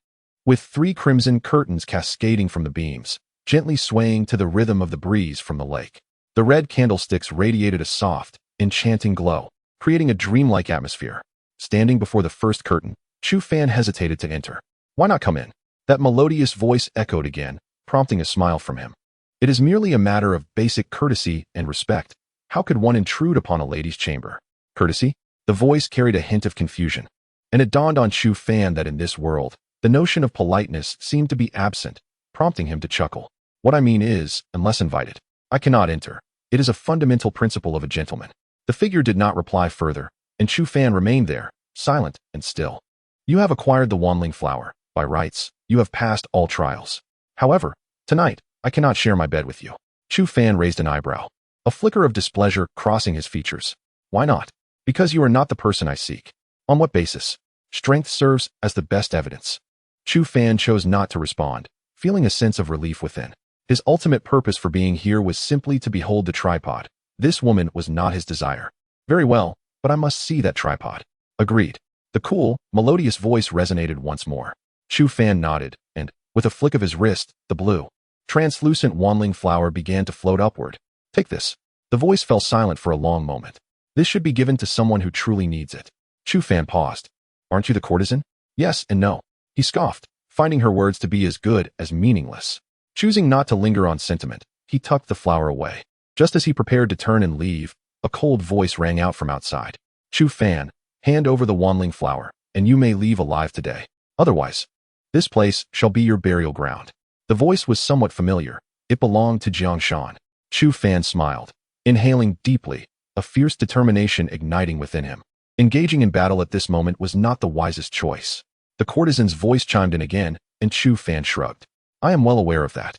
with 3 crimson curtains cascading from the beams, gently swaying to the rhythm of the breeze from the lake. The red candlesticks radiated a soft, enchanting glow, creating a dreamlike atmosphere. Standing before the first curtain, Chu Fan hesitated to enter. "Why not come in?" That melodious voice echoed again, prompting a smile from him. "It is merely a matter of basic courtesy and respect. How could one intrude upon a lady's chamber?" Courtesy? The voice carried a hint of confusion, and it dawned on Chu Fan that in this world, the notion of politeness seemed to be absent, prompting him to chuckle. "What I mean is, unless invited, I cannot enter. It is a fundamental principle of a gentleman." The The figure did not reply further, and Chu Fan remained there, silent and still. You have acquired the Wanling flower. By rights, you have passed all trials. However, tonight, I cannot share my bed with you. Chu Fan raised an eyebrow, a flicker of displeasure crossing his features. Why not? Because you are not the person I seek. On what basis? Strength serves as the best evidence. Chu Fan chose not to respond, feeling a sense of relief within. His ultimate purpose for being here was simply to behold the tripod. This woman was not his desire. Very well, but I must see that tripod. Agreed. The cool, melodious voice resonated once more. Chu Fan nodded, and, with a flick of his wrist, the blue, translucent Wanling flower began to float upward. Take this. The voice fell silent for a long moment. This should be given to someone who truly needs it. Chu Fan paused. Aren't you the courtesan? Yes and no. He scoffed, finding her words to be as good as meaningless. Choosing not to linger on sentiment, he tucked the flower away. Just as he prepared to turn and leave, a cold voice rang out from outside. Chu Fan, hand over the Wanling flower, and you may leave alive today. Otherwise, this place shall be your burial ground. The voice was somewhat familiar. It belonged to Jiang Shan. Chu Fan smiled, inhaling deeply, a fierce determination igniting within him. Engaging in battle at this moment was not the wisest choice. The courtesan's voice chimed in again, and Chu Fan shrugged. I am well aware of that.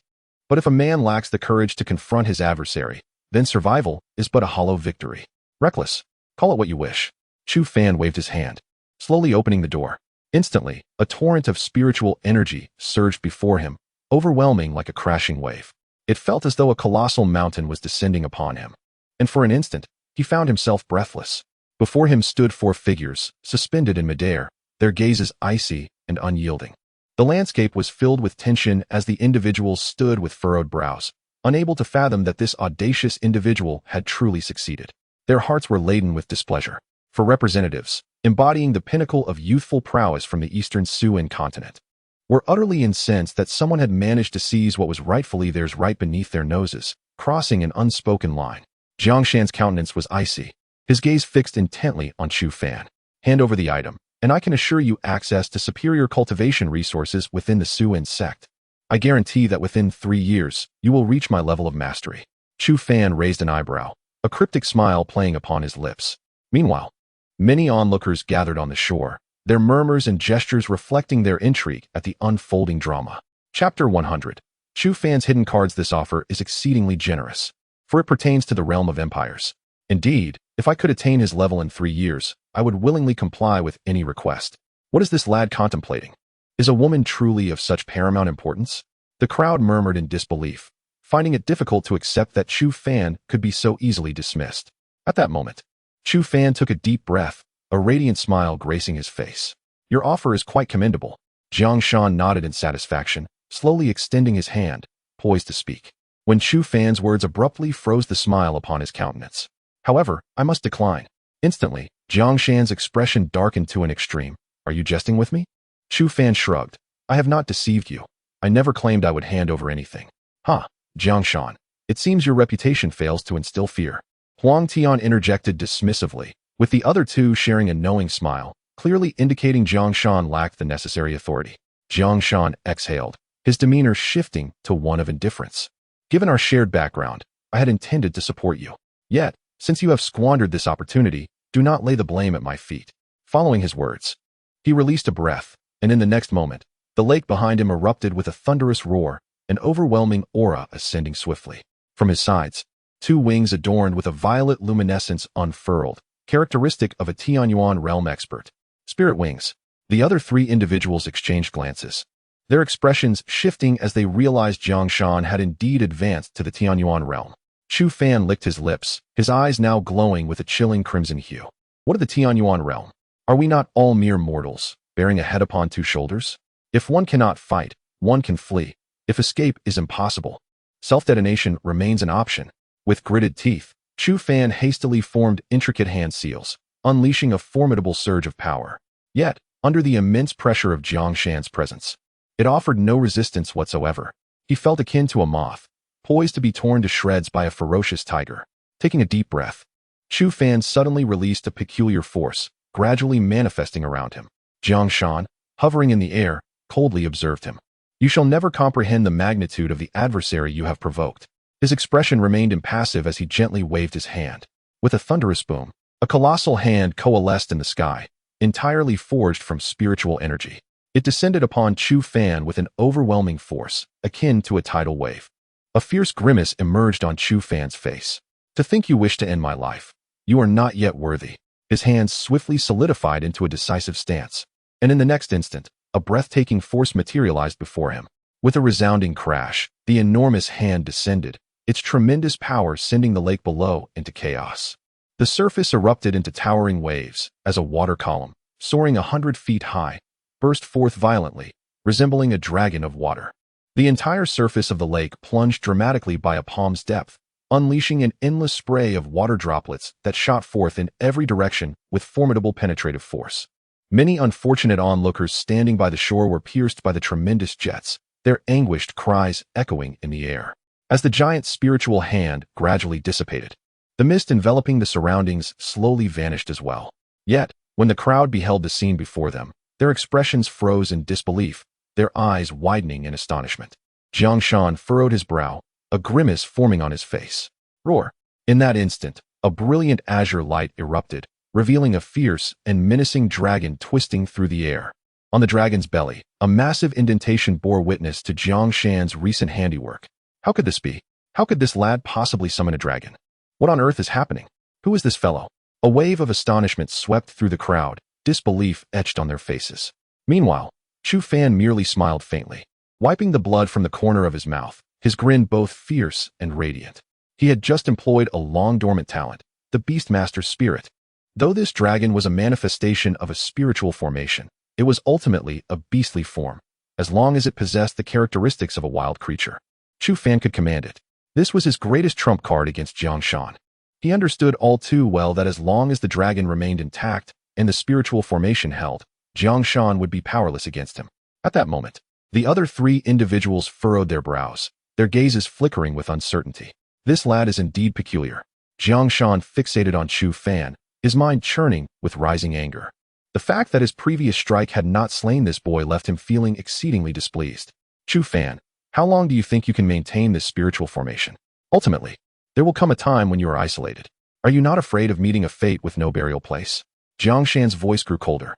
But if a man lacks the courage to confront his adversary, then survival is but a hollow victory. Reckless. Call it what you wish. Chu Fan waved his hand, slowly opening the door. Instantly, a torrent of spiritual energy surged before him, overwhelming like a crashing wave. It felt as though a colossal mountain was descending upon him. And for an instant, he found himself breathless. Before him stood four figures, suspended in midair, their gazes icy and unyielding. The landscape was filled with tension as the individuals stood with furrowed brows, unable to fathom that this audacious individual had truly succeeded. Their hearts were laden with displeasure. For representatives, embodying the pinnacle of youthful prowess from the eastern Suan continent, were utterly incensed that someone had managed to seize what was rightfully theirs right beneath their noses, crossing an unspoken line. Jiang Shan's countenance was icy, his gaze fixed intently on Chu Fan. Hand over the item, and I can assure you access to superior cultivation resources within the Suan sect. I guarantee that within 3 years, you will reach my level of mastery. Chu Fan raised an eyebrow, a cryptic smile playing upon his lips. Meanwhile, many onlookers gathered on the shore, their murmurs and gestures reflecting their intrigue at the unfolding drama. Chapter 100. Chu Fan's hidden cards. This offer is exceedingly generous, for it pertains to the realm of empires. Indeed, if I could attain his level in 3 years, I would willingly comply with any request. What is this lad contemplating? Is a woman truly of such paramount importance? The crowd murmured in disbelief, finding it difficult to accept that Chu Fan could be so easily dismissed. At that moment, Chu Fan took a deep breath, a radiant smile gracing his face. Your offer is quite commendable. Jiang Shan nodded in satisfaction, slowly extending his hand, poised to speak, when Chu Fan's words abruptly froze the smile upon his countenance. However, I must decline. Instantly, Jiang Shan's expression darkened to an extreme. Are you jesting with me? Chu Fan shrugged. I have not deceived you. I never claimed I would hand over anything. Jiang Shan, it seems your reputation fails to instill fear. Huang Tian interjected dismissively, with the other two sharing a knowing smile, clearly indicating Jiang Shan lacked the necessary authority. Jiang Shan exhaled, his demeanor shifting to one of indifference. Given our shared background, I had intended to support you. Yet, since you have squandered this opportunity, do not lay the blame at my feet. Following his words, he released a breath, and in the next moment, the lake behind him erupted with a thunderous roar, an overwhelming aura ascending swiftly. From his sides, 2 wings adorned with a violet luminescence unfurled, characteristic of a Tianyuan realm expert. Spirit wings. The other 3 individuals exchanged glances, their expressions shifting as they realized Jiang Shan had indeed advanced to the Tianyuan realm. Chu Fan licked his lips, his eyes now glowing with a chilling crimson hue. What of the Tianyuan realm? Are we not all mere mortals, bearing a head upon 2 shoulders? If one cannot fight, one can flee. If escape is impossible, self-detonation remains an option. With gritted teeth, Chu Fan hastily formed intricate hand seals, unleashing a formidable surge of power. Yet, under the immense pressure of Jiang Shan's presence, it offered no resistance whatsoever. He felt akin to a moth, poised to be torn to shreds by a ferocious tiger. Taking a deep breath, Chu Fan suddenly released a peculiar force, gradually manifesting around him. Jiang Shan, hovering in the air, coldly observed him. You shall never comprehend the magnitude of the adversary you have provoked. His expression remained impassive as he gently waved his hand. With a thunderous boom, a colossal hand coalesced in the sky, entirely forged from spiritual energy. It descended upon Chu Fan with an overwhelming force, akin to a tidal wave. A fierce grimace emerged on Chu Fan's face. To think you wish to end my life. You are not yet worthy. His hands swiftly solidified into a decisive stance, and in the next instant, a breathtaking force materialized before him. With a resounding crash, the enormous hand descended, its tremendous power sending the lake below into chaos. The surface erupted into towering waves as a water column, soaring 100 feet high, burst forth violently, resembling a dragon of water. The entire surface of the lake plunged dramatically by a palm's depth, unleashing an endless spray of water droplets that shot forth in every direction with formidable penetrative force. Many unfortunate onlookers standing by the shore were pierced by the tremendous jets, their anguished cries echoing in the air. As the giant spiritual hand gradually dissipated, the mist enveloping the surroundings slowly vanished as well. Yet, when the crowd beheld the scene before them, their expressions froze in disbelief, their eyes widening in astonishment. Jiang Shan furrowed his brow, a grimace forming on his face. Roar! In that instant, a brilliant azure light erupted, revealing a fierce and menacing dragon twisting through the air. On the dragon's belly, a massive indentation bore witness to Jiang Shan's recent handiwork. How could this be? How could this lad possibly summon a dragon? What on earth is happening? Who is this fellow? A wave of astonishment swept through the crowd, disbelief etched on their faces. Meanwhile, Chu Fan merely smiled faintly, wiping the blood from the corner of his mouth, his grin both fierce and radiant. He had just employed a long-dormant talent, the Beastmaster's spirit. Though this dragon was a manifestation of a spiritual formation, it was ultimately a beastly form, as long as it possessed the characteristics of a wild creature. Chu Fan could command it. This was his greatest trump card against Jiang Shan. He understood all too well that as long as the dragon remained intact and the spiritual formation held, Jiang Shan would be powerless against him. At that moment, the other three individuals furrowed their brows, their gazes flickering with uncertainty. This lad is indeed peculiar. Jiang Shan fixated on Chu Fan, his mind churning with rising anger. The fact that his previous strike had not slain this boy left him feeling exceedingly displeased. Chu Fan, how long do you think you can maintain this spiritual formation? Ultimately, there will come a time when you are isolated. Are you not afraid of meeting a fate with no burial place? Jiang Shan's voice grew colder.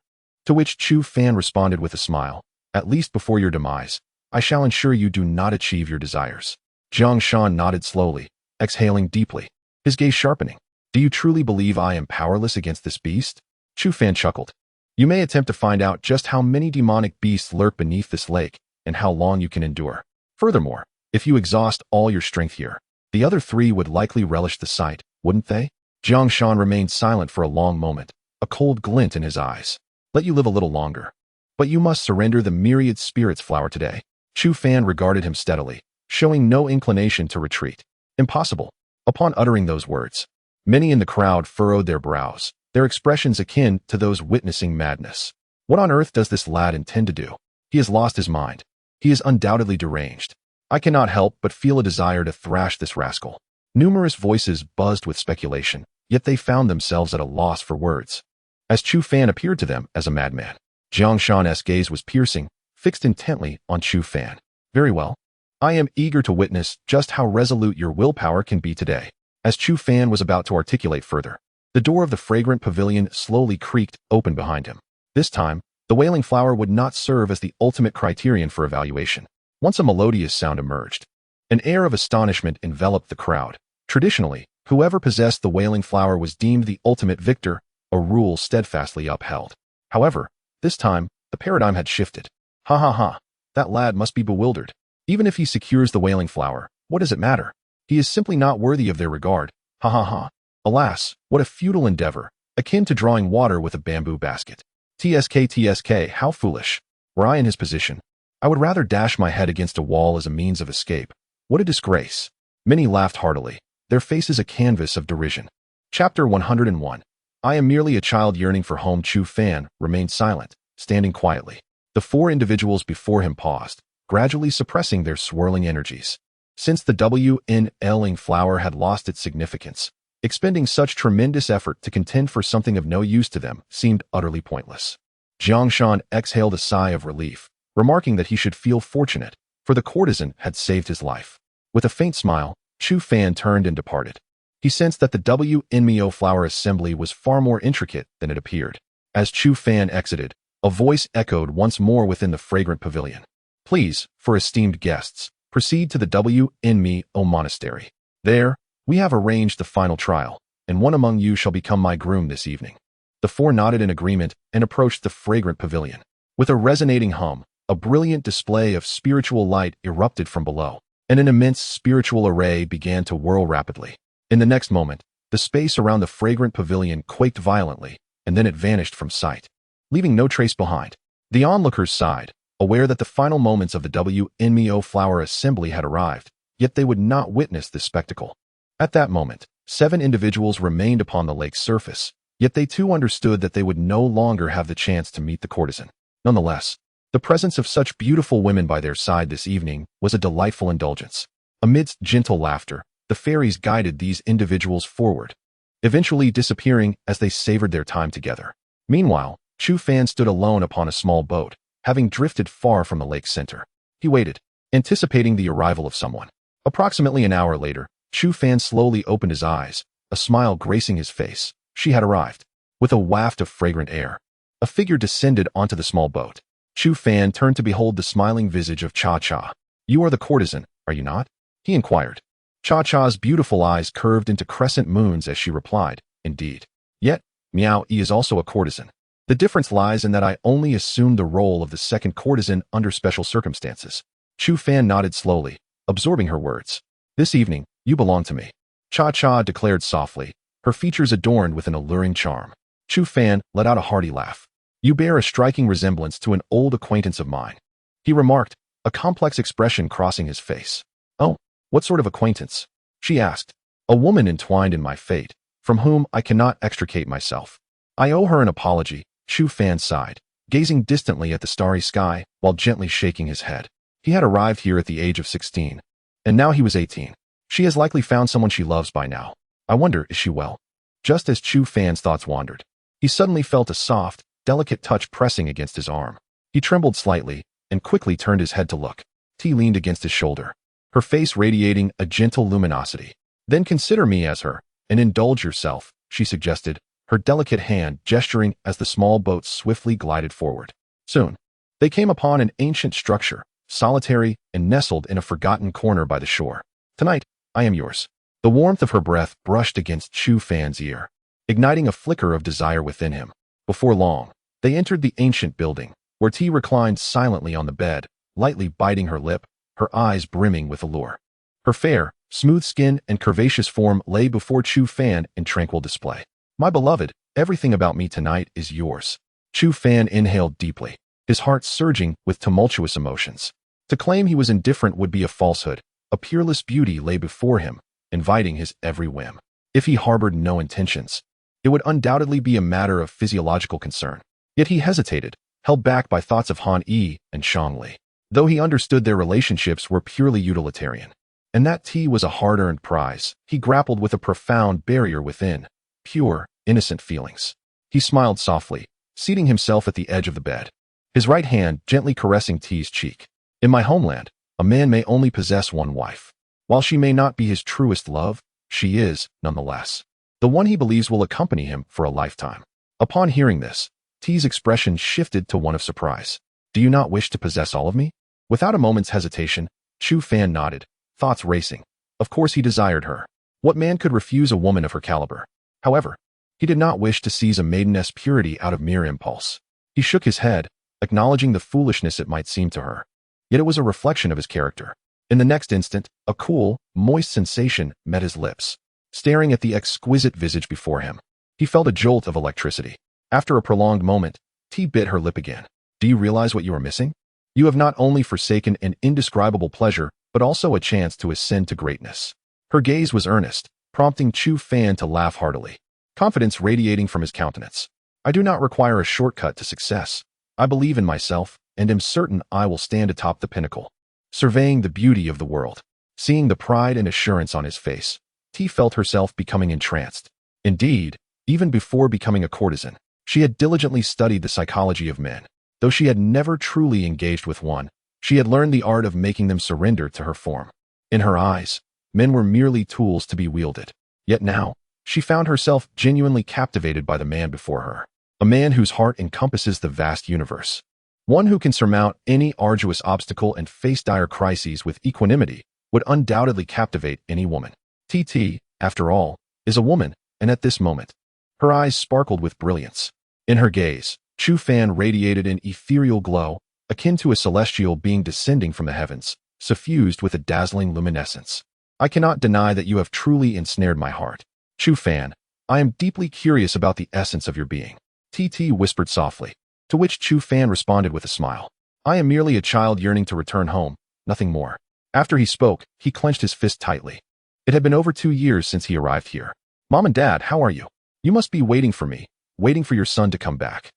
To which Chu Fan responded with a smile. At least before your demise, I shall ensure you do not achieve your desires. Jiang Shan nodded slowly, exhaling deeply, his gaze sharpening. Do you truly believe I am powerless against this beast? Chu Fan chuckled. You may attempt to find out just how many demonic beasts lurk beneath this lake and how long you can endure. Furthermore, if you exhaust all your strength here, the other three would likely relish the sight, wouldn't they? Jiang Shan remained silent for a long moment, a cold glint in his eyes. Let you live a little longer. But you must surrender the myriad spirits flower today. Chu Fan regarded him steadily, showing no inclination to retreat. Impossible. Upon uttering those words, many in the crowd furrowed their brows, their expressions akin to those witnessing madness. What on earth does this lad intend to do? He has lost his mind. He is undoubtedly deranged. I cannot help but feel a desire to thrash this rascal. Numerous voices buzzed with speculation, yet they found themselves at a loss for words. As Chu Fan appeared to them as a madman, Jiang Shan's gaze was piercing, fixed intently on Chu Fan. Very well. I am eager to witness just how resolute your willpower can be today. As Chu Fan was about to articulate further, the door of the fragrant pavilion slowly creaked open behind him. This time, the wailing flower would not serve as the ultimate criterion for evaluation. Once a melodious sound emerged, an air of astonishment enveloped the crowd. Traditionally, whoever possessed the wailing flower was deemed the ultimate victor, a rule steadfastly upheld. However, this time, the paradigm had shifted. Ha ha ha, that lad must be bewildered. Even if he secures the wailing flower, what does it matter? He is simply not worthy of their regard. Ha ha ha. Alas, what a futile endeavor, akin to drawing water with a bamboo basket. TSK, how foolish. Were I in his position, I would rather dash my head against a wall as a means of escape. What a disgrace. Many laughed heartily, their faces a canvas of derision. Chapter 101. I am merely a child yearning for home. Chu Fan remained silent, standing quietly. The four individuals before him paused, gradually suppressing their swirling energies. Since the WN-ling flower had lost its significance, expending such tremendous effort to contend for something of no use to them seemed utterly pointless. Jiang Shan exhaled a sigh of relief, remarking that he should feel fortunate, for the courtesan had saved his life. With a faint smile, Chu Fan turned and departed. He sensed that the WNMO flower assembly was far more intricate than it appeared. As Chu Fan exited, a voice echoed once more within the fragrant pavilion. Please, for esteemed guests, proceed to the WNMO monastery. There, we have arranged the final trial, and one among you shall become my groom this evening. The four nodded in agreement and approached the fragrant pavilion. With a resonating hum, a brilliant display of spiritual light erupted from below, and an immense spiritual array began to whirl rapidly. In the next moment, the space around the fragrant pavilion quaked violently, and then it vanished from sight, leaving no trace behind. The onlookers sighed, aware that the final moments of the WNMO flower assembly had arrived, yet they would not witness this spectacle. At that moment, 7 individuals remained upon the lake's surface, yet they too understood that they would no longer have the chance to meet the courtesan. Nonetheless, the presence of such beautiful women by their side this evening was a delightful indulgence. Amidst gentle laughter, the fairies guided these individuals forward, eventually disappearing as they savored their time together. Meanwhile, Chu Fan stood alone upon a small boat, having drifted far from the lake's center. He waited, anticipating the arrival of someone. Approximately an hour later, Chu Fan slowly opened his eyes, a smile gracing his face. She had arrived. With a waft of fragrant air, a figure descended onto the small boat. Chu Fan turned to behold the smiling visage of Cha-Cha. You are the courtesan, are you not? He inquired. Cha-Cha's beautiful eyes curved into crescent moons as she replied, Indeed. Yet, Miao-E is also a courtesan. The difference lies in that I only assumed the role of the second courtesan under special circumstances. Chu Fan nodded slowly, absorbing her words. This evening, you belong to me. Cha-Cha declared softly, her features adorned with an alluring charm. Chu Fan let out a hearty laugh. You bear a striking resemblance to an old acquaintance of mine, he remarked, a complex expression crossing his face. Oh, what sort of acquaintance? She asked. A woman entwined in my fate, from whom I cannot extricate myself. I owe her an apology, Chu Fan sighed, gazing distantly at the starry sky while gently shaking his head. He had arrived here at the age of 16, and now he was 18. She has likely found someone she loves by now. I wonder, is she well? Just as Chu Fan's thoughts wandered, he suddenly felt a soft, delicate touch pressing against his arm. He trembled slightly and quickly turned his head to look. T leaned against his shoulder, her face radiating a gentle luminosity. Then consider me as her, and indulge yourself, she suggested, her delicate hand gesturing as the small boat swiftly glided forward. Soon, they came upon an ancient structure, solitary and nestled in a forgotten corner by the shore. Tonight, I am yours. The warmth of her breath brushed against Chu Fan's ear, igniting a flicker of desire within him. Before long, they entered the ancient building, where T reclined silently on the bed, lightly biting her lip, her eyes brimming with allure. Her fair, smooth skin and curvaceous form lay before Chu Fan in tranquil display. My beloved, everything about me tonight is yours. Chu Fan inhaled deeply, his heart surging with tumultuous emotions. To claim he was indifferent would be a falsehood. A peerless beauty lay before him, inviting his every whim. If he harbored no intentions, it would undoubtedly be a matter of physiological concern. Yet he hesitated, held back by thoughts of Han Yi and Shang Li, though he understood their relationships were purely utilitarian. And that T was a hard-earned prize. He grappled with a profound barrier within, pure, innocent feelings. He smiled softly, seating himself at the edge of the bed, his right hand gently caressing T's cheek. In my homeland, a man may only possess one wife. While she may not be his truest love, she is, nonetheless, the one he believes will accompany him for a lifetime. Upon hearing this, T's expression shifted to one of surprise. Do you not wish to possess all of me? Without a moment's hesitation, Chu Fan nodded, thoughts racing. Of course he desired her. What man could refuse a woman of her caliber? However, he did not wish to seize a maideness purity out of mere impulse. He shook his head, acknowledging the foolishness it might seem to her. Yet it was a reflection of his character. In the next instant, a cool, moist sensation met his lips. Staring at the exquisite visage before him, he felt a jolt of electricity. After a prolonged moment, T bit her lip again. Do you realize what you are missing? You have not only forsaken an indescribable pleasure, but also a chance to ascend to greatness. Her gaze was earnest, prompting Chu Fan to laugh heartily, confidence radiating from his countenance. I do not require a shortcut to success. I believe in myself, and am certain I will stand atop the pinnacle. Surveying the beauty of the world, seeing the pride and assurance on his face, T felt herself becoming entranced. Indeed, even before becoming a courtesan, she had diligently studied the psychology of men. Though she had never truly engaged with one, she had learned the art of making them surrender to her form. In her eyes, men were merely tools to be wielded. Yet now, she found herself genuinely captivated by the man before her. A man whose heart encompasses the vast universe. One who can surmount any arduous obstacle and face dire crises with equanimity would undoubtedly captivate any woman. TT, after all, is a woman, and at this moment, her eyes sparkled with brilliance. In her gaze, Chu Fan radiated an ethereal glow, akin to a celestial being descending from the heavens, suffused with a dazzling luminescence. I cannot deny that you have truly ensnared my heart. Chu Fan, I am deeply curious about the essence of your being. TT whispered softly, to which Chu Fan responded with a smile. I am merely a child yearning to return home, nothing more. After he spoke, he clenched his fist tightly. It had been over 2 years since he arrived here. Mom and Dad, how are you? You must be waiting for me, waiting for your son to come back.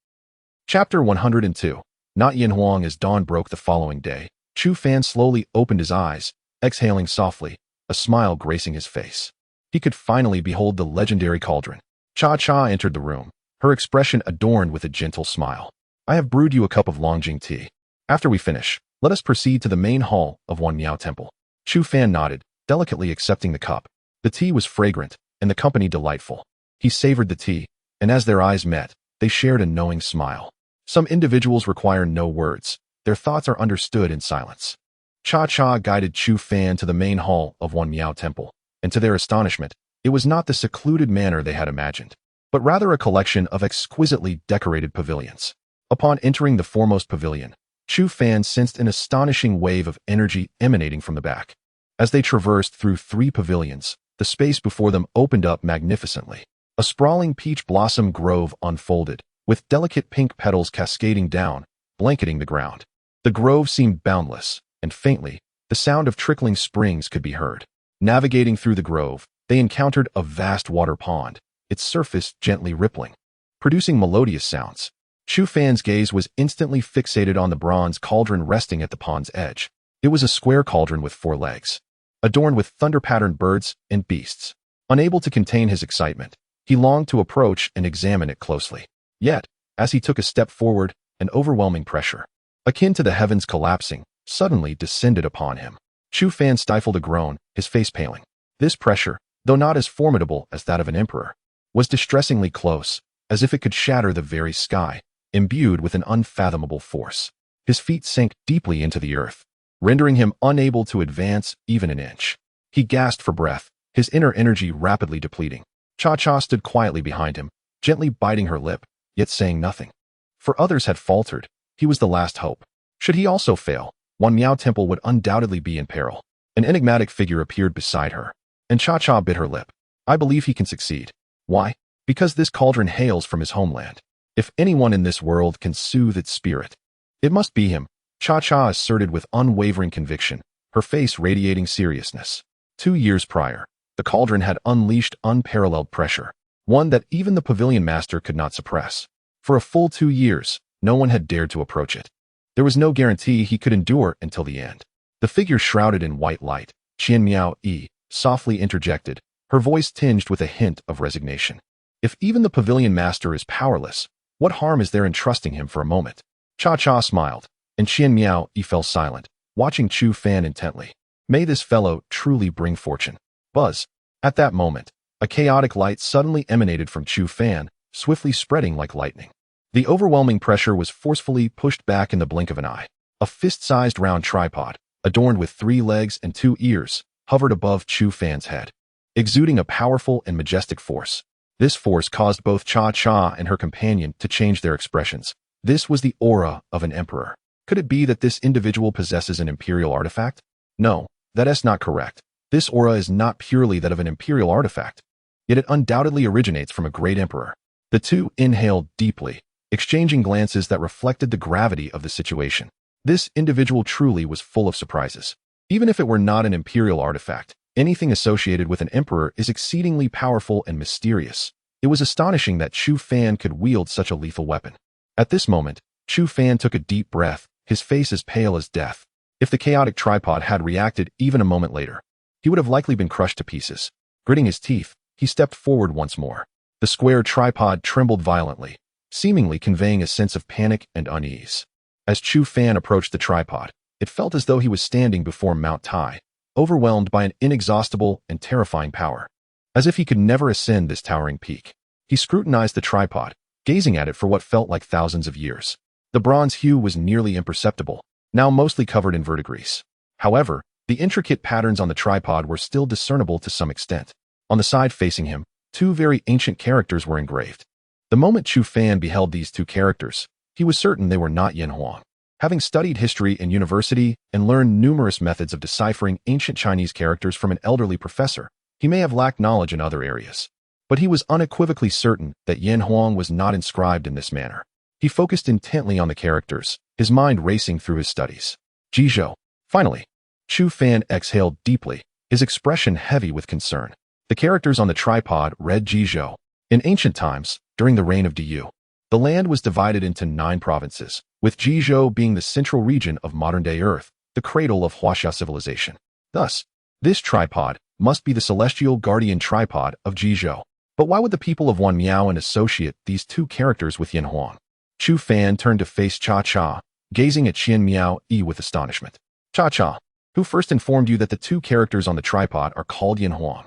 Chapter 102. Not Yin Huang. As dawn broke the following day, Chu Fan slowly opened his eyes, exhaling softly, a smile gracing his face. He could finally behold the legendary cauldron. Cha-Cha entered the room, her expression adorned with a gentle smile. I have brewed you a cup of Longjing tea. After we finish, let us proceed to the main hall of Wan Miao Temple. Chu Fan nodded, delicately accepting the cup. The tea was fragrant, and the company delightful. He savored the tea, and as their eyes met, they shared a knowing smile. Some individuals require no words. Their thoughts are understood in silence. Cha-Cha guided Chu Fan to the main hall of Wan Miao Temple, and to their astonishment, it was not the secluded manor they had imagined, but rather a collection of exquisitely decorated pavilions. Upon entering the foremost pavilion, Chu Fan sensed an astonishing wave of energy emanating from the back. As they traversed through 3 pavilions, the space before them opened up magnificently. A sprawling peach blossom grove unfolded, with delicate pink petals cascading down, blanketing the ground. The grove seemed boundless, and faintly, the sound of trickling springs could be heard. Navigating through the grove, they encountered a vast water pond, its surface gently rippling, producing melodious sounds. Chu Fan's gaze was instantly fixated on the bronze cauldron resting at the pond's edge. It was a square cauldron with 4 legs, adorned with thunder-patterned birds and beasts. Unable to contain his excitement, he longed to approach and examine it closely. Yet, as he took a step forward, an overwhelming pressure, akin to the heavens collapsing, suddenly descended upon him. Chu Fan stifled a groan, his face paling. This pressure, though not as formidable as that of an emperor, was distressingly close, as if it could shatter the very sky, imbued with an unfathomable force. His feet sank deeply into the earth, rendering him unable to advance even an inch. He gasped for breath, his inner energy rapidly depleting. Cha-Cha stood quietly behind him, gently biting her lip, yet saying nothing. For others had faltered, he was the last hope. Should he also fail, Wan Miao Temple would undoubtedly be in peril. An enigmatic figure appeared beside her, and Cha-Cha bit her lip. I believe he can succeed. Why? Because this cauldron hails from his homeland. If anyone in this world can soothe its spirit, it must be him, Cha-Cha asserted with unwavering conviction, her face radiating seriousness. 2 years prior, the cauldron had unleashed unparalleled pressure, one that even the pavilion master could not suppress. For a full 2 years, no one had dared to approach it. There was no guarantee he could endure until the end. The figure shrouded in white light, Qian Miao Yi, softly interjected, her voice tinged with a hint of resignation. If even the pavilion master is powerless, what harm is there in trusting him for a moment? Cha-Cha smiled, and Qian Miao Yi fell silent, watching Chu Fan intently. May this fellow truly bring fortune. Buzz. At that moment, a chaotic light suddenly emanated from Chu Fan, swiftly spreading like lightning. The overwhelming pressure was forcefully pushed back in the blink of an eye. A fist-sized round tripod, adorned with 3 legs and 2 ears, hovered above Chu Fan's head, exuding a powerful and majestic force. This force caused both Cha-Cha and her companion to change their expressions. This was the aura of an emperor. Could it be that this individual possesses an imperial artifact? No, that is not correct. This aura is not purely that of an imperial artifact, yet it undoubtedly originates from a great emperor. The two inhaled deeply, exchanging glances that reflected the gravity of the situation. This individual truly was full of surprises. Even if it were not an imperial artifact, anything associated with an emperor is exceedingly powerful and mysterious. It was astonishing that Chu Fan could wield such a lethal weapon. At this moment, Chu Fan took a deep breath, his face as pale as death. If the chaotic tripod had reacted even a moment later, he would have likely been crushed to pieces. Gritting his teeth, he stepped forward once more. The square tripod trembled violently, seemingly conveying a sense of panic and unease. As Chu Fan approached the tripod, it felt as though he was standing before Mount Tai, overwhelmed by an inexhaustible and terrifying power. as if he could never ascend this towering peak. He scrutinized the tripod, gazing at it for what felt like thousands of years. The bronze hue was nearly imperceptible, now mostly covered in verdigris. However, the intricate patterns on the tripod were still discernible to some extent. On the side facing him, two very ancient characters were engraved. The moment Chu Fan beheld these two characters, he was certain they were not Yin Huang. Having studied history in university and learned numerous methods of deciphering ancient Chinese characters from an elderly professor, he may have lacked knowledge in other areas. But he was unequivocally certain that Yin Huang was not inscribed in this manner. He focused intently on the characters, his mind racing through his studies. Jizhou. Finally, Chu Fan exhaled deeply, his expression heavy with concern. The characters on the tripod read Jizhou. In ancient times, during the reign of Diyu, the land was divided into 9 provinces, with Jizhou being the central region of modern-day Earth, the cradle of Huaxia civilization. Thus, this tripod must be the celestial guardian tripod of Jizhou. But why would the people of Wan Miao associate these two characters with Yin Huang? Chu Fan turned to face Cha Cha, gazing at Qian Miao Yi with astonishment. Cha Cha, who first informed you that the two characters on the tripod are called Yin Huang?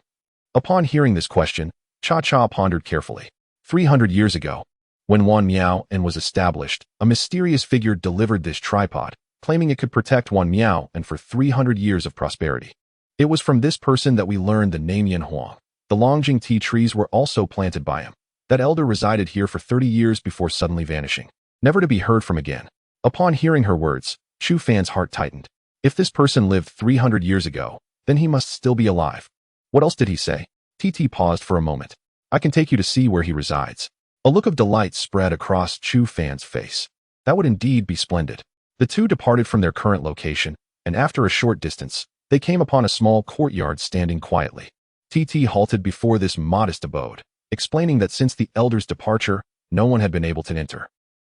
Upon hearing this question, Cha Cha pondered carefully. 300 years ago, when Wan Miao was established, a mysterious figure delivered this tripod, claiming it could protect Wan Miao for 300 years of prosperity. It was from this person that we learned the name Yin Huang. The Longjing tea trees were also planted by him. That elder resided here for 30 years before suddenly vanishing, never to be heard from again. Upon hearing her words, Chu Fan's heart tightened. If this person lived 300 years ago, then he must still be alive. What else did he say? TT paused for a moment. I can take you to see where he resides. A look of delight spread across Chu Fan's face. That would indeed be splendid. The two departed from their current location, and after a short distance, they came upon a small courtyard standing quietly. TT halted before this modest abode, explaining that since the elder's departure, no one had been able to enter.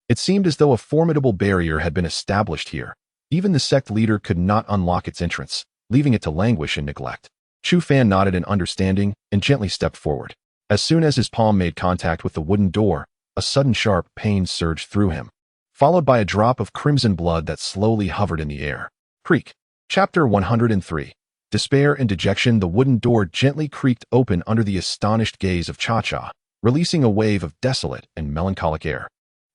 It seemed as though a formidable barrier had been established here. Even the sect leader could not unlock its entrance, leaving it to languish in neglect. Chu Fan nodded in understanding and gently stepped forward. As soon as his palm made contact with the wooden door, a sudden sharp pain surged through him, followed by a drop of crimson blood that slowly hovered in the air. Creak. Chapter 103. Despair and dejection. The wooden door gently creaked open under the astonished gaze of Cha-Cha, releasing a wave of desolate and melancholic air.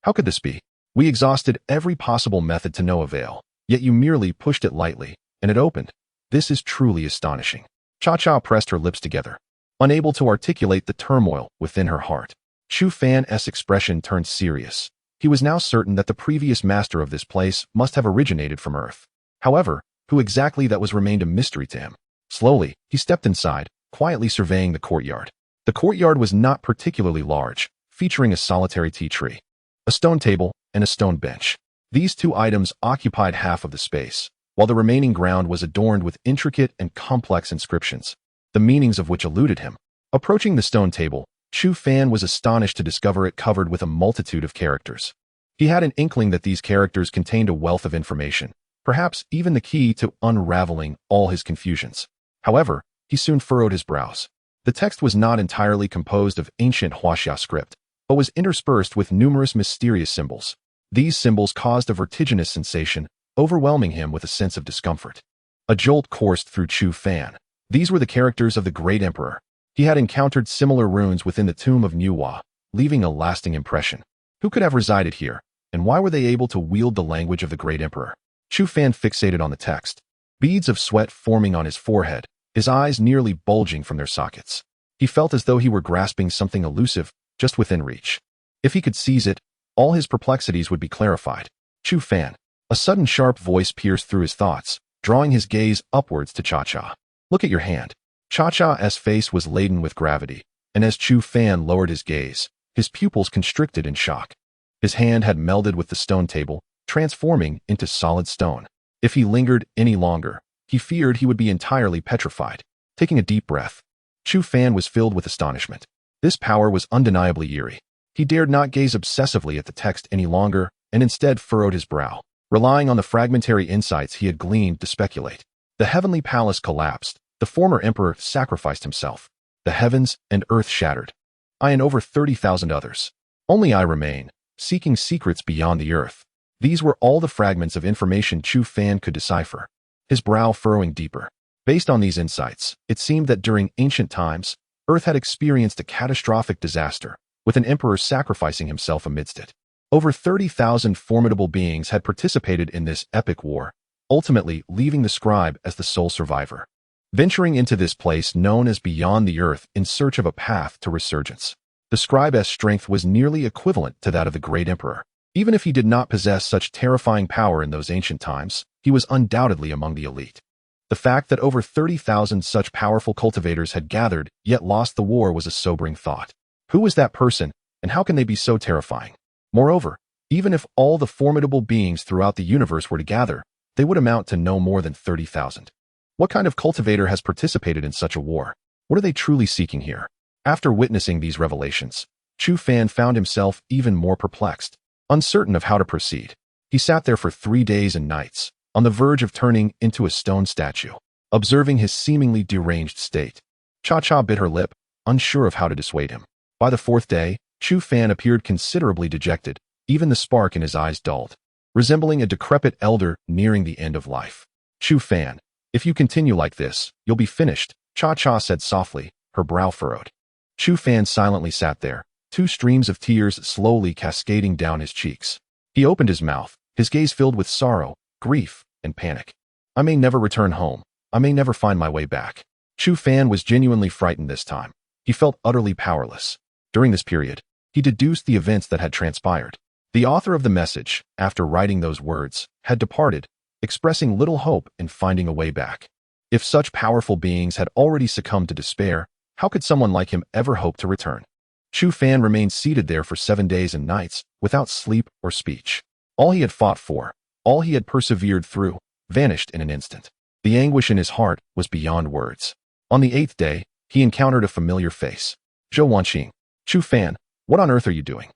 How could this be? We exhausted every possible method to no avail, yet you merely pushed it lightly, and it opened. This is truly astonishing. Cha-Cha pressed her lips together, unable to articulate the turmoil within her heart. Chu Fan's expression turned serious. He was now certain that the previous master of this place must have originated from Earth. However, who exactly that was remained a mystery to him. Slowly, he stepped inside, quietly surveying the courtyard. The courtyard was not particularly large, featuring a solitary tea tree, a stone table, and a stone bench. These two items occupied half of the space, while the remaining ground was adorned with intricate and complex inscriptions, the meanings of which eluded him. Approaching the stone table, Chu Fan was astonished to discover it covered with a multitude of characters. He had an inkling that these characters contained a wealth of information, perhaps even the key to unraveling all his confusions. However, he soon furrowed his brows. The text was not entirely composed of ancient Huaxia script, but was interspersed with numerous mysterious symbols. These symbols caused a vertiginous sensation, overwhelming him with a sense of discomfort. A jolt coursed through Chu Fan. These were the characters of the great emperor. He had encountered similar runes within the tomb of Niuhua, leaving a lasting impression. Who could have resided here, and why were they able to wield the language of the great emperor? Chu Fan fixated on the text, beads of sweat forming on his forehead, his eyes nearly bulging from their sockets. He felt as though he were grasping something elusive, just within reach. If he could seize it, all his perplexities would be clarified. Chu Fan. A sudden sharp voice pierced through his thoughts, drawing his gaze upwards to Cha-Cha. Look at your hand. Cha-Cha's face was laden with gravity, and as Chu Fan lowered his gaze, his pupils constricted in shock. His hand had melded with the stone table, transforming into solid stone. If he lingered any longer, he feared he would be entirely petrified. Taking a deep breath, Chu Fan was filled with astonishment. This power was undeniably eerie. He dared not gaze obsessively at the text any longer, and instead furrowed his brow, relying on the fragmentary insights he had gleaned to speculate. The heavenly palace collapsed. The former emperor sacrificed himself. The heavens and earth shattered. I and over 30,000 others. Only I remain, seeking secrets beyond the earth. These were all the fragments of information Chu Fan could decipher, his brow furrowing deeper. Based on these insights, it seemed that during ancient times, Earth had experienced a catastrophic disaster, with an emperor sacrificing himself amidst it. Over 30,000 formidable beings had participated in this epic war, ultimately leaving the scribe as the sole survivor, venturing into this place known as Beyond the Earth in search of a path to resurgence. The scribe's strength was nearly equivalent to that of the great emperor. Even if he did not possess such terrifying power in those ancient times, he was undoubtedly among the elite. The fact that over 30,000 such powerful cultivators had gathered yet lost the war was a sobering thought. Who was that person, and how can they be so terrifying? Moreover, even if all the formidable beings throughout the universe were to gather, they would amount to no more than 30,000. What kind of cultivator has participated in such a war? What are they truly seeking here? After witnessing these revelations, Chu Fan found himself even more perplexed. Uncertain of how to proceed, he sat there for 3 days and nights, on the verge of turning into a stone statue, observing his seemingly deranged state. Cha-Cha bit her lip, unsure of how to dissuade him. By the 4th day, Chu Fan appeared considerably dejected, even the spark in his eyes dulled, resembling a decrepit elder nearing the end of life. Chu Fan, if you continue like this, you'll be finished, Cha-Cha said softly, her brow furrowed. Chu Fan silently sat there, 2 streams of tears slowly cascading down his cheeks. He opened his mouth, his gaze filled with sorrow, grief, and panic. I may never return home. I may never find my way back. Chu Fan was genuinely frightened this time. He felt utterly powerless. During this period, he deduced the events that had transpired. The author of the message, after writing those words, had departed, expressing little hope in finding a way back. If such powerful beings had already succumbed to despair, how could someone like him ever hope to return? Chu Fan remained seated there for 7 days and nights, without sleep or speech. All he had fought for, all he had persevered through, vanished in an instant. The anguish in his heart was beyond words. On the 8th day, he encountered a familiar face. Zhou Wanqing. Chu Fan, what on earth are you doing?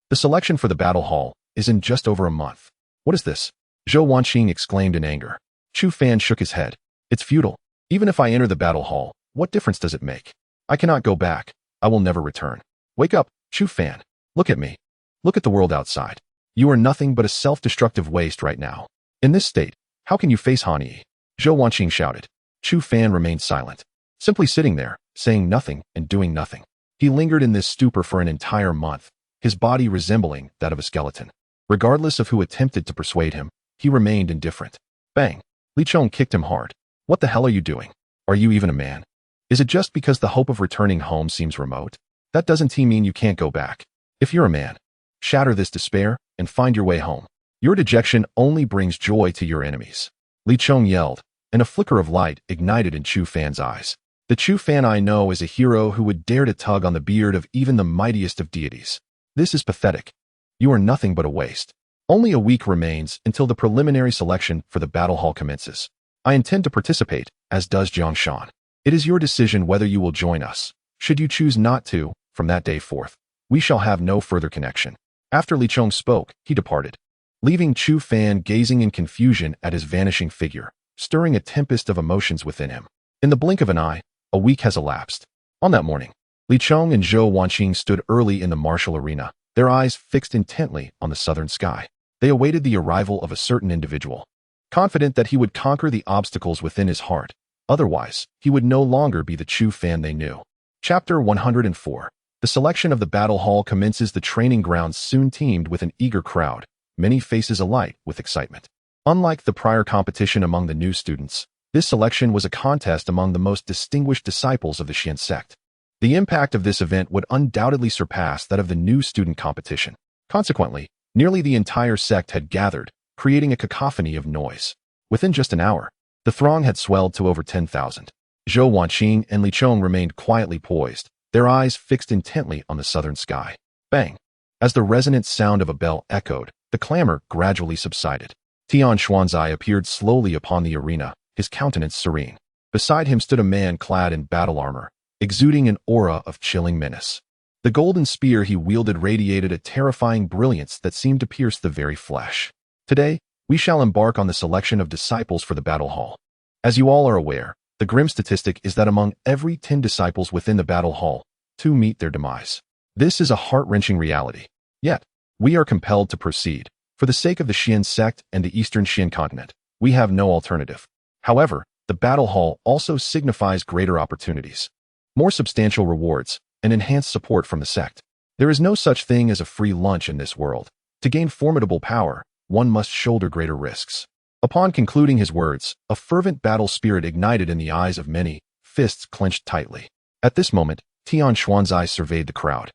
The selection for the battle hall is in just over a month. What is this? Zhou Wanqing exclaimed in anger. Chu Fan shook his head. It's futile. Even if I enter the battle hall, what difference does it make? I cannot go back. I will never return. Wake up, Chu Fan. Look at me. Look at the world outside. You are nothing but a self-destructive waste right now. In this state, how can you face Han Yi? Zhou Wanqing shouted. Chu Fan remained silent, simply sitting there, saying nothing and doing nothing. He lingered in this stupor for an entire month, his body resembling that of a skeleton. Regardless of who attempted to persuade him, he remained indifferent. Bang! Li Chong kicked him hard. What the hell are you doing? Are you even a man? Is it just because the hope of returning home seems remote? That doesn't mean you can't go back. If you're a man, shatter this despair and find your way home. Your dejection only brings joy to your enemies. Li Chong yelled, and a flicker of light ignited in Chu Fan's eyes. The Chu Fan I know is a hero who would dare to tug on the beard of even the mightiest of deities. This is pathetic. You are nothing but a waste. Only a week remains until the preliminary selection for the battle hall commences. I intend to participate, as does Jiang Shan. It is your decision whether you will join us. Should you choose not to, from that day forth, we shall have no further connection. After Li Chong spoke, he departed, leaving Chu Fan gazing in confusion at his vanishing figure, stirring a tempest of emotions within him. In the blink of an eye, a week has elapsed. On that morning, Li Chong and Zhou Wanqing stood early in the martial arena, their eyes fixed intently on the southern sky. They awaited the arrival of a certain individual, confident that he would conquer the obstacles within his heart. Otherwise, he would no longer be the Chu Fan they knew. Chapter 104. The selection of the battle hall commences. The training grounds soon teemed with an eager crowd, many faces alight with excitement. Unlike the prior competition among the new students, this selection was a contest among the most distinguished disciples of the Xian sect. The impact of this event would undoubtedly surpass that of the new student competition. Consequently, nearly the entire sect had gathered, creating a cacophony of noise. Within just an hour, the throng had swelled to over 10,000. Zhou Wanqing and Li Chong remained quietly poised, their eyes fixed intently on the southern sky. Bang! As the resonant sound of a bell echoed, the clamor gradually subsided. Tian Xuanzai appeared slowly upon the arena, his countenance serene. Beside him stood a man clad in battle armor, exuding an aura of chilling menace. The golden spear he wielded radiated a terrifying brilliance that seemed to pierce the very flesh. Today, we shall embark on the selection of disciples for the battle hall. As you all are aware, the grim statistic is that among every 10 disciples within the battle hall, 2 meet their demise. This is a heart-wrenching reality. Yet, we are compelled to proceed. For the sake of the Xian sect and the Eastern Xian continent, we have no alternative. However, the battle hall also signifies greater opportunities. more substantial rewards, and enhanced support from the sect. There is no such thing as a free lunch in this world. To gain formidable power, one must shoulder greater risks. Upon concluding his words, a fervent battle spirit ignited in the eyes of many, fists clenched tightly. At this moment, Tian Xuanzai surveyed the crowd,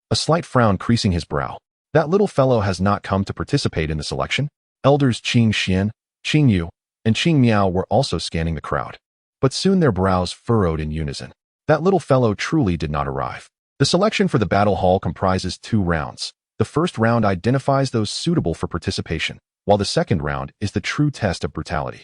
a slight frown creasing his brow. That little fellow has not come to participate in the selection? Elders Qing Xian, Qing Yu, and Qing Miao were also scanning the crowd. But soon their brows furrowed in unison. That little fellow truly did not arrive. The selection for the battle hall comprises 2 rounds. The first round identifies those suitable for participation, while the second round is the true test of brutality.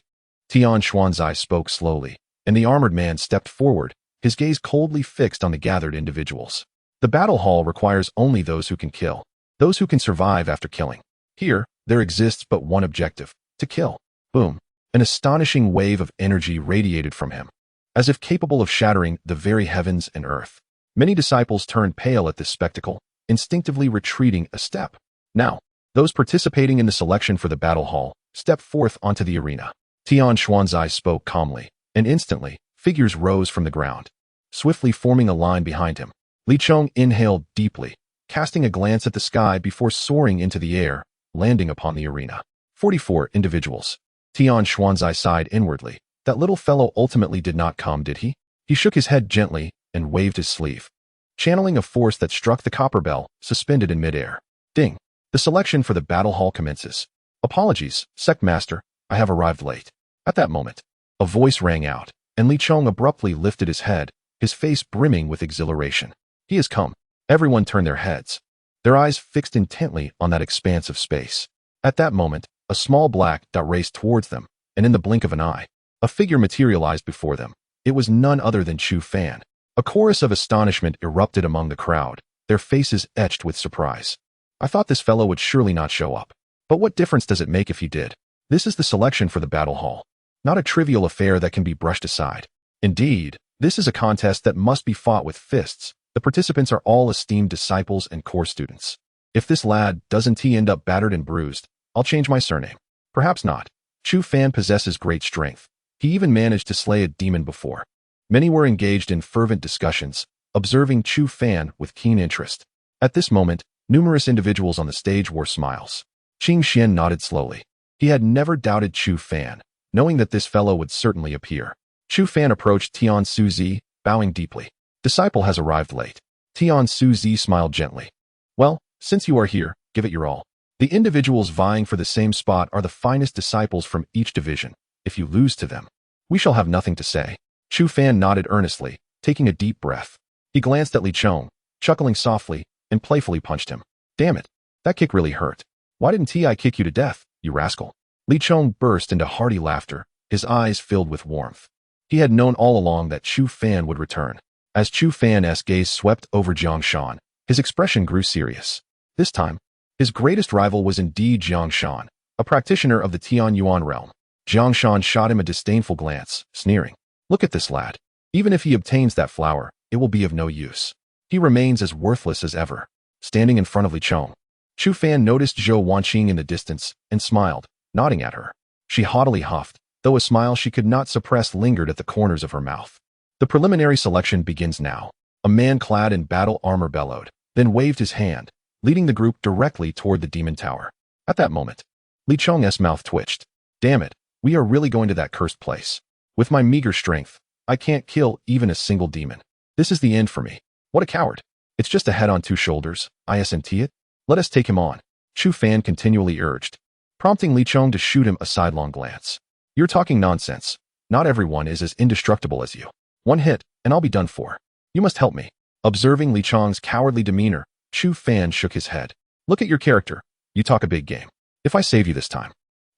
Tian Xuanzai spoke slowly, and the armored man stepped forward, his gaze coldly fixed on the gathered individuals. The battle hall requires only those who can kill, those who can survive after killing. Here, there exists but one objective: to kill. Boom. An astonishing wave of energy radiated from him, as if capable of shattering the very heavens and earth. Many disciples turned pale at this spectacle, instinctively retreating a step. Now, those participating in the selection for the battle hall stepped forth onto the arena. Tian Xuanzai spoke calmly, and instantly, figures rose from the ground, swiftly forming a line behind him. Li Chong inhaled deeply, casting a glance at the sky before soaring into the air, landing upon the arena. 44 individuals. Tian Xuanzai sighed inwardly. That little fellow ultimately did not come, did he? He shook his head gently and waved his sleeve, channeling a force that struck the copper bell, suspended in midair. Ding! The selection for the battle hall commences. Apologies, Sect Master, I have arrived late. At that moment, a voice rang out, and Li Chong abruptly lifted his head, his face brimming with exhilaration. He has come. Everyone turned their heads, their eyes fixed intently on that expanse of space. At that moment, a small black dot raced towards them, and in the blink of an eye, a figure materialized before them. It was none other than Chu Fan. A chorus of astonishment erupted among the crowd, their faces etched with surprise. I thought this fellow would surely not show up. But what difference does it make if he did? This is the selection for the battle hall, not a trivial affair that can be brushed aside. Indeed, this is a contest that must be fought with fists. The participants are all esteemed disciples and core students. If this lad doesn't end up battered and bruised, I'll change my surname. Perhaps not. Chu Fan possesses great strength. He even managed to slay a demon before. Many were engaged in fervent discussions, observing Chu Fan with keen interest. At this moment, numerous individuals on the stage wore smiles. Qing Xian nodded slowly. He had never doubted Chu Fan, knowing that this fellow would certainly appear. Chu Fan approached Tian Suzi, bowing deeply. Disciple has arrived late. Tian Suzi smiled gently. Well, since you are here, give it your all. The individuals vying for the same spot are the finest disciples from each division. If you lose to them, we shall have nothing to say. Chu Fan nodded earnestly, taking a deep breath. He glanced at Li Chong, chuckling softly, and playfully punched him. Damn it, that kick really hurt. Why didn't I kick you to death, you rascal? Li Chong burst into hearty laughter, his eyes filled with warmth. He had known all along that Chu Fan would return. As Chu Fan's gaze swept over Jiang Shan, his expression grew serious. This time, his greatest rival was indeed Jiang Shan, a practitioner of the Tian Yuan realm. Jiang Shan shot him a disdainful glance, sneering. Look at this lad. Even if he obtains that flower, it will be of no use. He remains as worthless as ever. Standing in front of Li Chong, Chu Fan noticed Zhou Wanqing in the distance and smiled, nodding at her. She haughtily huffed, though a smile she could not suppress lingered at the corners of her mouth. The preliminary selection begins now. A man clad in battle armor bellowed, then waved his hand, leading the group directly toward the demon tower. At that moment, Li Chong's mouth twitched. Damn it, we are really going to that cursed place. With my meager strength, I can't kill even a single demon. This is the end for me. What a coward. It's just a head on 2 shoulders, isn't it? Let us take him on, Chu Fan continually urged, prompting Li Chong to shoot him a sidelong glance. You're talking nonsense. Not everyone is as indestructible as you. 1 hit, and I'll be done for. You must help me. Observing Li Chong's cowardly demeanor, Chu Fan shook his head. Look at your character. You talk a big game. If I save you this time,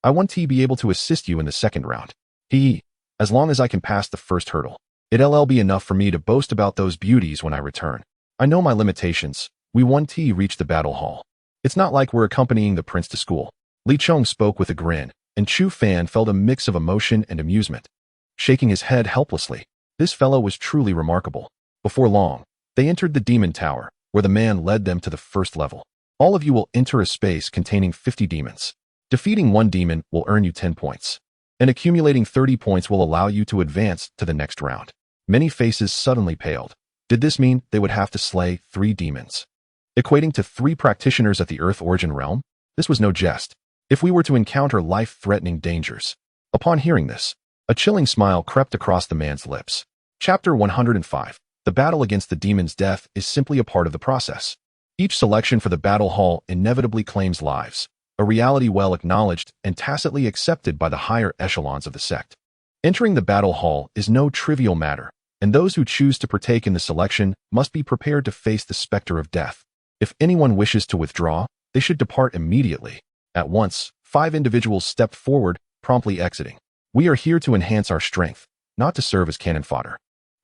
I want to be able to assist you in the second round. As long as I can pass the first hurdle, it'll be enough for me to boast about those beauties when I return. I know my limitations. We want to reach the battle hall. It's not like we're accompanying the prince to school. Li Chong spoke with a grin, and Chu Fan felt a mix of emotion and amusement. Shaking his head helplessly, this fellow was truly remarkable. Before long, they entered the demon tower, where the man led them to the first level. All of you will enter a space containing 50 demons. Defeating 1 demon will earn you 10 points, and accumulating 30 points will allow you to advance to the next round. Many faces suddenly paled, Did this mean they would have to slay 3 demons, equating to 3 practitioners at the Earth origin realm? This was no jest. If we were to encounter life-threatening dangers. Upon hearing this, a chilling smile crept across the man's lips. Chapter 105. The battle against the demon's death is simply a part of the process. Each selection for the battle hall inevitably claims lives, a reality well acknowledged and tacitly accepted by the higher echelons of the sect. Entering the battle hall is no trivial matter, and those who choose to partake in the selection must be prepared to face the specter of death. If anyone wishes to withdraw, they should depart immediately. At once, 5 individuals stepped forward, promptly exiting. We are here to enhance our strength, not to serve as cannon fodder.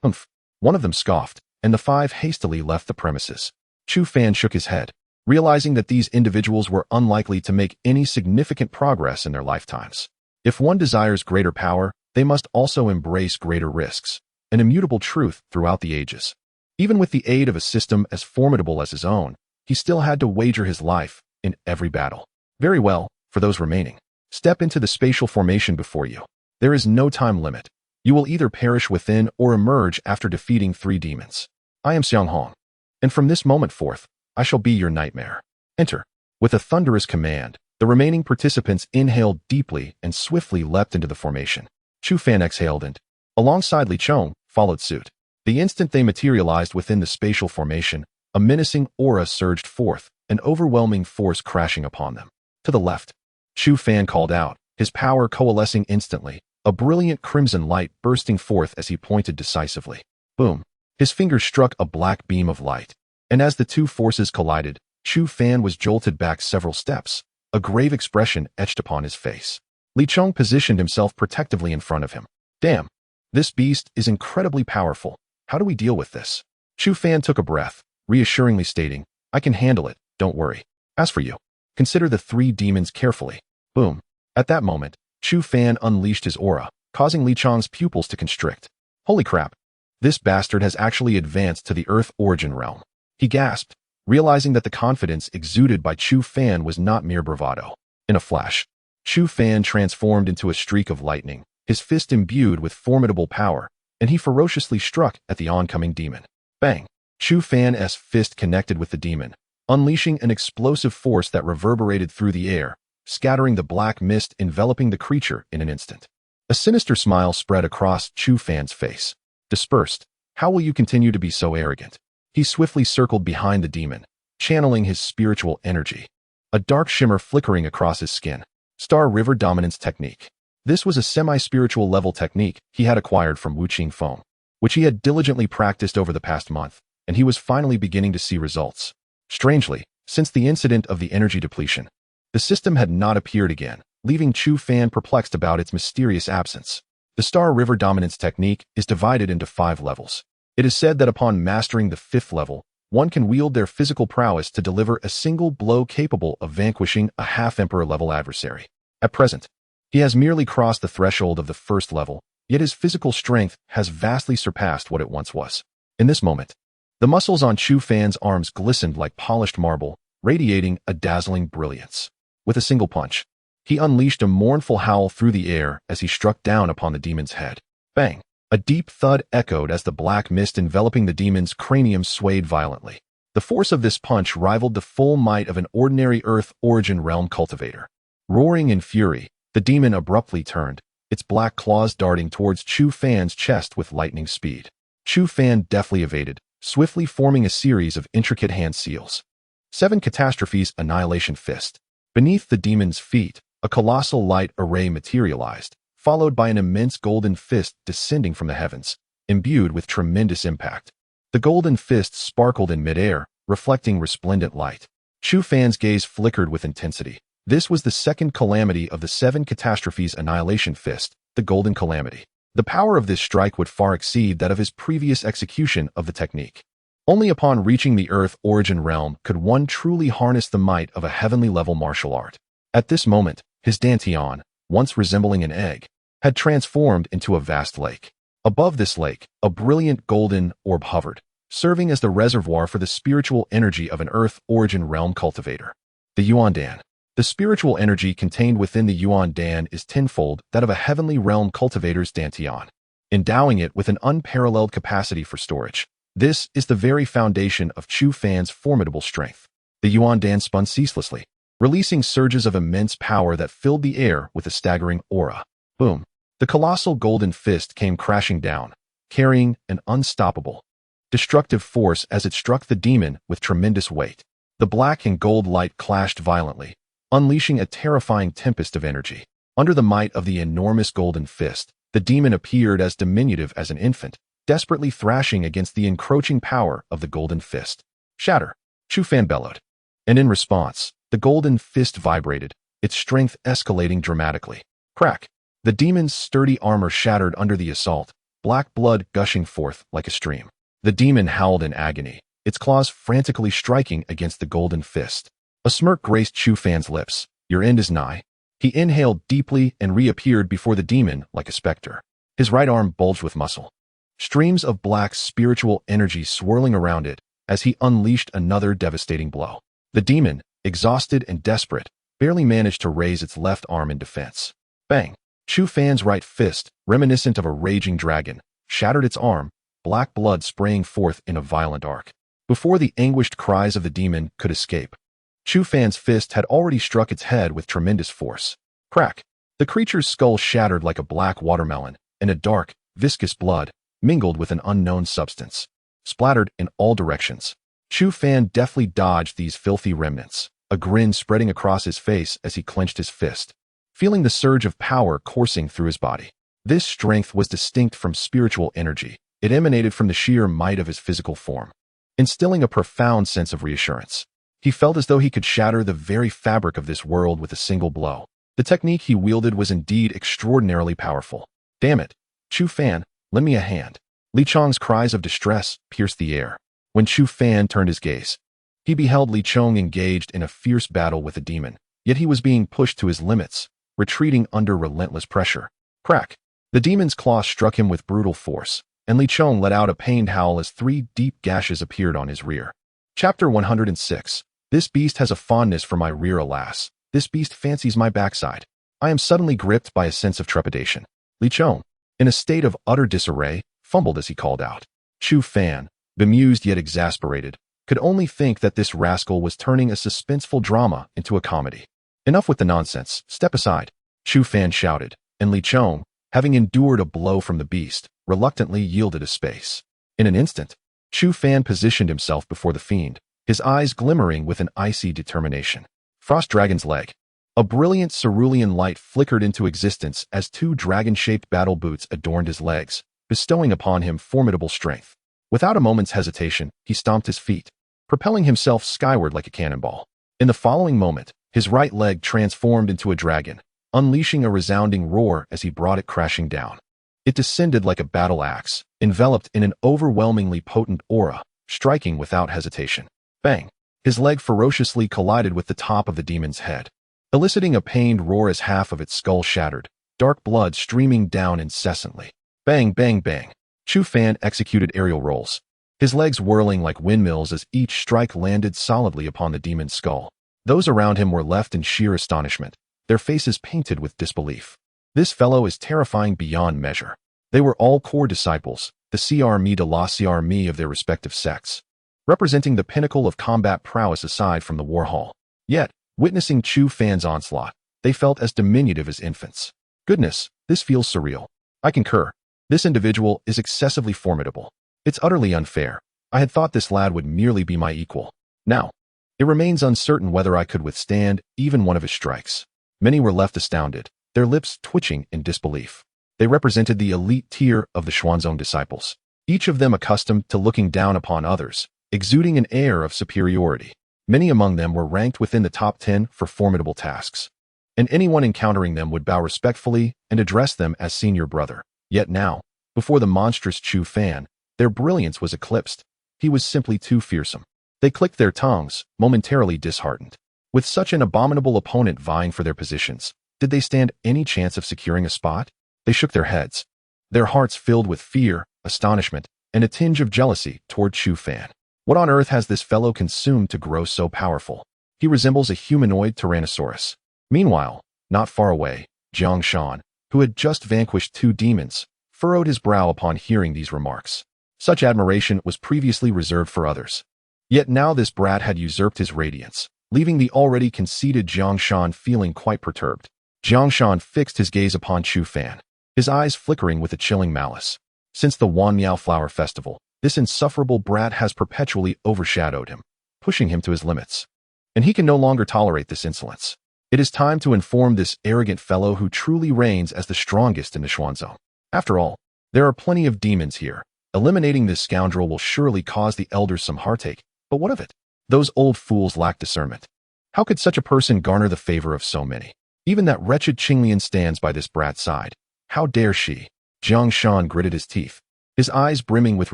Humph. One of them scoffed, and the 5 hastily left the premises. Chu Fan shook his head, realizing that these individuals were unlikely to make any significant progress in their lifetimes. If one desires greater power, they must also embrace greater risks, an immutable truth throughout the ages. Even with the aid of a system as formidable as his own, he still had to wager his life in every battle. Very well, for those remaining. Step into the spatial formation before you. There is no time limit. You will either perish within or emerge after defeating 3 demons. I am Xiang Hong, and from this moment forth, I shall be your nightmare. Enter. With a thunderous command, the remaining participants inhaled deeply and swiftly leapt into the formation. Chu Fan exhaled and, alongside Li Chong, followed suit. The instant they materialized within the spatial formation, a menacing aura surged forth, an overwhelming force crashing upon them. To the left, Chu Fan called out, his power coalescing instantly, a brilliant crimson light bursting forth as he pointed decisively. Boom! His fingers struck a black beam of light, and as the 2 forces collided, Chu Fan was jolted back several steps, a grave expression etched upon his face. Li Chong positioned himself protectively in front of him. Damn! This beast is incredibly powerful. How do we deal with this? Chu Fan took a breath, reassuringly stating, I can handle it, don't worry. As for you, consider the 3 demons carefully. Boom. At that moment, Chu Fan unleashed his aura, causing Li Chong's pupils to constrict. Holy crap. This bastard has actually advanced to the Earth origin realm. He gasped, realizing that the confidence exuded by Chu Fan was not mere bravado. In a flash, Chu Fan transformed into a streak of lightning, his fist imbued with formidable power, and he ferociously struck at the oncoming demon. Bang! Chu Fan's fist connected with the demon, unleashing an explosive force that reverberated through the air, scattering the black mist enveloping the creature in an instant. A sinister smile spread across Chu Fan's face. Dispersed, how will you continue to be so arrogant? He swiftly circled behind the demon, channeling his spiritual energy. A dark shimmer flickering across his skin. Star River Dominance Technique. This was a semi-spiritual level technique he had acquired from Wu Qing Feng, which he had diligently practiced over the past month, and he was finally beginning to see results. Strangely, since the incident of the energy depletion, the system had not appeared again, leaving Chu Fan perplexed about its mysterious absence. The Star River Dominance Technique is divided into 5 levels. It is said that upon mastering the 5th level, one can wield their physical prowess to deliver a single blow capable of vanquishing a half-emperor level adversary. At present, he has merely crossed the threshold of the 1st level, yet his physical strength has vastly surpassed what it once was. In this moment, the muscles on Chu Fan's arms glistened like polished marble, radiating a dazzling brilliance. With a single punch, he unleashed a mournful howl through the air as he struck down upon the demon's head. Bang! A deep thud echoed as the black mist enveloping the demon's cranium swayed violently. The force of this punch rivaled the full might of an ordinary Earth origin realm cultivator. Roaring in fury, the demon abruptly turned, its black claws darting towards Chu Fan's chest with lightning speed. Chu Fan deftly evaded, swiftly forming a series of intricate hand seals. 7 Catastrophes Annihilation Fist. Beneath the demon's feet, a colossal light array materialized, followed by an immense golden fist descending from the heavens, imbued with tremendous impact. The golden fist sparkled in midair, reflecting resplendent light. Chu Fan's gaze flickered with intensity. This was the 2nd calamity of the 7 Catastrophes Annihilation Fist, the Golden Calamity. The power of this strike would far exceed that of his previous execution of the technique. Only upon reaching the Earth origin realm could one truly harness the might of a heavenly-level martial art. At this moment, his dantian, once resembling an egg, had transformed into a vast lake. Above this lake, a brilliant golden orb hovered, serving as the reservoir for the spiritual energy of an Earth origin realm cultivator. The Yuan Dan. The spiritual energy contained within the Yuan Dan is tenfold that of a heavenly realm cultivator's dantian, endowing it with an unparalleled capacity for storage. This is the very foundation of Chu Fan's formidable strength. The Yuan Dan spun ceaselessly, releasing surges of immense power that filled the air with a staggering aura. Boom! The colossal golden fist came crashing down, carrying an unstoppable, destructive force as it struck the demon with tremendous weight. The black and gold light clashed violently, unleashing a terrifying tempest of energy. Under the might of the enormous golden fist, the demon appeared as diminutive as an infant, desperately thrashing against the encroaching power of the golden fist. Shatter! Chu Fan bellowed. And in response, the golden fist vibrated, its strength escalating dramatically. Crack! The demon's sturdy armor shattered under the assault, black blood gushing forth like a stream. The demon howled in agony, its claws frantically striking against the golden fist. A smirk graced Chu Fan's lips. Your end is nigh. He inhaled deeply and reappeared before the demon like a specter. His right arm bulged with muscle, streams of black spiritual energy swirling around it as he unleashed another devastating blow. The demon, exhausted and desperate, barely managed to raise its left arm in defense. Bang! Chu Fan's right fist, reminiscent of a raging dragon, shattered its arm, black blood spraying forth in a violent arc. Before the anguished cries of the demon could escape, Chu Fan's fist had already struck its head with tremendous force. Crack! The creature's skull shattered like a black watermelon, and a dark, viscous blood, mingled with an unknown substance, splattered in all directions. Chu Fan deftly dodged these filthy remnants, a grin spreading across his face as he clenched his fist, feeling the surge of power coursing through his body. This strength was distinct from spiritual energy. It emanated from the sheer might of his physical form, instilling a profound sense of reassurance. He felt as though he could shatter the very fabric of this world with a single blow. The technique he wielded was indeed extraordinarily powerful. Damn it! Chu Fan, lend me a hand. Li Chong's cries of distress pierced the air. When Chu Fan turned his gaze, he beheld Li Chong engaged in a fierce battle with a demon, yet he was being pushed to his limits, retreating under relentless pressure. Crack! The demon's claw struck him with brutal force, and Li Chong let out a pained howl as 3 deep gashes appeared on his rear. Chapter 106. This beast has a fondness for my rear, alas. This beast fancies my backside. I am suddenly gripped by a sense of trepidation. Li Chong, in a state of utter disarray, fumbled as he called out. Chu Fan, bemused yet exasperated, could only think that this rascal was turning a suspenseful drama into a comedy. Enough with the nonsense, step aside, Chu Fan shouted, and Li Chong, having endured a blow from the beast, reluctantly yielded a space. In an instant, Chu Fan positioned himself before the fiend, his eyes glimmering with an icy determination. Frost Dragon's leg. A brilliant cerulean light flickered into existence as 2 dragon-shaped battle boots adorned his legs, bestowing upon him formidable strength. Without a moment's hesitation, he stomped his feet, propelling himself skyward like a cannonball. In the following moment, his right leg transformed into a dragon, unleashing a resounding roar as he brought it crashing down. It descended like a battle axe, enveloped in an overwhelmingly potent aura, striking without hesitation. Bang! His leg ferociously collided with the top of the demon's head, eliciting a pained roar as half of its skull shattered, dark blood streaming down incessantly. Bang, bang, bang. Chu Fan executed aerial rolls, his legs whirling like windmills as each strike landed solidly upon the demon's skull. Those around him were left in sheer astonishment, their faces painted with disbelief. This fellow is terrifying beyond measure. They were all core disciples, the CRME de la CRME of their respective sects, representing the pinnacle of combat prowess aside from the war hall. Yet, witnessing Chu Fan's onslaught, they felt as diminutive as infants. Goodness, this feels surreal. I concur. This individual is excessively formidable. It's utterly unfair. I had thought this lad would merely be my equal. Now, it remains uncertain whether I could withstand even one of his strikes. Many were left astounded, their lips twitching in disbelief. They represented the elite tier of the Xuanzong disciples, each of them accustomed to looking down upon others, exuding an air of superiority. Many among them were ranked within the top 10 for formidable tasks, and anyone encountering them would bow respectfully and address them as senior brother. Yet now, before the monstrous Chu Fan, their brilliance was eclipsed. He was simply too fearsome. They clicked their tongues, momentarily disheartened. With such an abominable opponent vying for their positions, did they stand any chance of securing a spot? They shook their heads, their hearts filled with fear, astonishment, and a tinge of jealousy toward Chu Fan. What on earth has this fellow consumed to grow so powerful? He resembles a humanoid tyrannosaurus. Meanwhile, not far away, Jiang Shan, who had just vanquished 2 demons, furrowed his brow upon hearing these remarks. Such admiration was previously reserved for others. Yet now this brat had usurped his radiance, leaving the already conceited Jiang Shan feeling quite perturbed. Jiang Shan fixed his gaze upon Chu Fan, his eyes flickering with a chilling malice. Since the Wanmiao Flower Festival, this insufferable brat has perpetually overshadowed him, pushing him to his limits. And he can no longer tolerate this insolence. It is time to inform this arrogant fellow who truly reigns as the strongest in the Xuanzong. After all, there are plenty of demons here. Eliminating this scoundrel will surely cause the elders some heartache, but what of it? Those old fools lack discernment. How could such a person garner the favor of so many? Even that wretched Qinglian stands by this brat's side. How dare she? Jiang Shan gritted his teeth, his eyes brimming with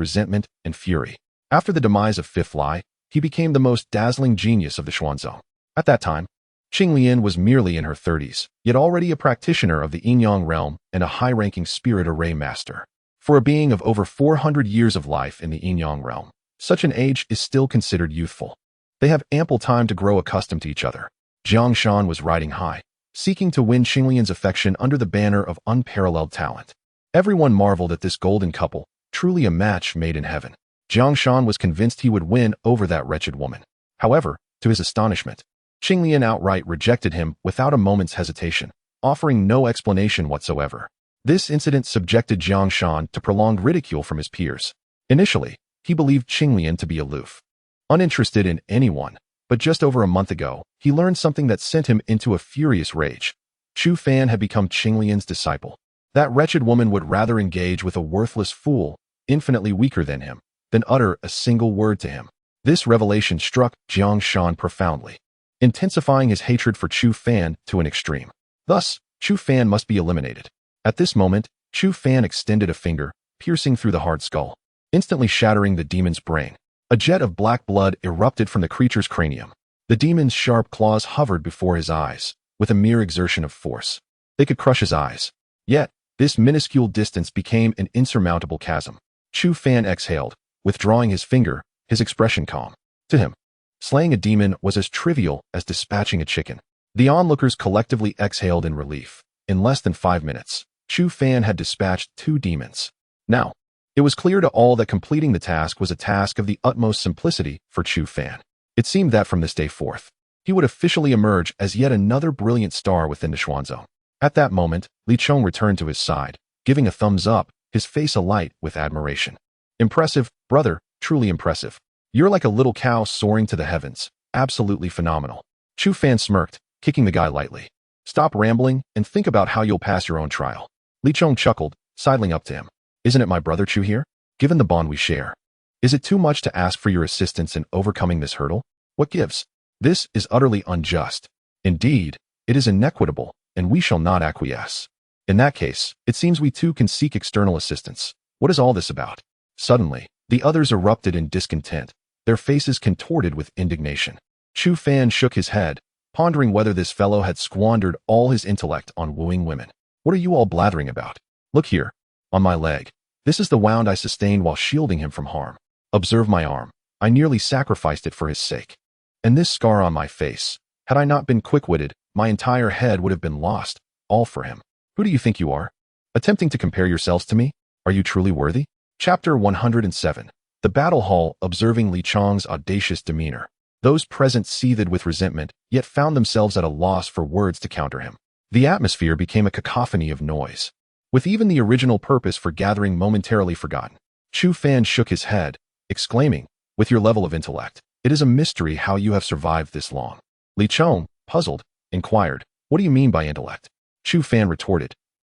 resentment and fury. After the demise of Fifth Lai, he became the most dazzling genius of the Xuanzong. At that time, Qinglian was merely in her 30s, yet already a practitioner of the Yin-Yang realm and a high-ranking spirit array master. For a being of over 400 years of life in the Yin-Yang realm, such an age is still considered youthful. They have ample time to grow accustomed to each other. Jiang Shan was riding high, seeking to win Qinglian's affection under the banner of unparalleled talent. Everyone marveled at this golden couple, truly a match made in heaven. Jiang Shan was convinced he would win over that wretched woman. However, to his astonishment, Qinglian outright rejected him without a moment's hesitation, offering no explanation whatsoever. This incident subjected Jiang Shan to prolonged ridicule from his peers. Initially, he believed Qinglian to be aloof, uninterested in anyone, but just over a month ago, he learned something that sent him into a furious rage. Chu Fan had become Qinglian's disciple. That wretched woman would rather engage with a worthless fool, infinitely weaker than him, than utter a single word to him. This revelation struck Jiang Shan profoundly, intensifying his hatred for Chu Fan to an extreme. Thus, Chu Fan must be eliminated. At this moment, Chu Fan extended a finger, piercing through the hard skull, instantly shattering the demon's brain. A jet of black blood erupted from the creature's cranium. The demon's sharp claws hovered before his eyes, with a mere exertion of force. They could crush his eyes. Yet, this minuscule distance became an insurmountable chasm. Chu Fan exhaled, withdrawing his finger, his expression calm. To him, slaying a demon was as trivial as dispatching a chicken. The onlookers collectively exhaled in relief. In less than 5 minutes, Chu Fan had dispatched 2 demons. Now, it was clear to all that completing the task was a task of the utmost simplicity for Chu Fan. It seemed that from this day forth, he would officially emerge as yet another brilliant star within the Xuanzong. At that moment, Li Chong returned to his side, giving a thumbs up, his face alight with admiration. Impressive, brother, truly impressive. You're like a little cow soaring to the heavens. Absolutely phenomenal. Chu Fan smirked, kicking the guy lightly. Stop rambling and think about how you'll pass your own trial. Li Chong chuckled, sidling up to him. Isn't it my brother Chu here? Given the bond we share, is it too much to ask for your assistance in overcoming this hurdle? What gives? This is utterly unjust. Indeed, it is inequitable, and we shall not acquiesce. In that case, it seems we too can seek external assistance. What is all this about? Suddenly, the others erupted in discontent, their faces contorted with indignation. Chu Fan shook his head, pondering whether this fellow had squandered all his intellect on wooing women. What are you all blathering about? Look here, on my leg. This is the wound I sustained while shielding him from harm. Observe my arm. I nearly sacrificed it for his sake. And this scar on my face. Had I not been quick-witted, my entire head would have been lost, all for him. Who do you think you are? Attempting to compare yourselves to me? Are you truly worthy? Chapter 107. The Battle Hall. Observing Li Chong's audacious demeanor, those present seethed with resentment, yet found themselves at a loss for words to counter him. The atmosphere became a cacophony of noise, with even the original purpose for gathering momentarily forgotten. Chu Fan shook his head, exclaiming, with your level of intellect, it is a mystery how you have survived this long. Li Chong, puzzled, inquired, what do you mean by intellect? Chu Fan retorted,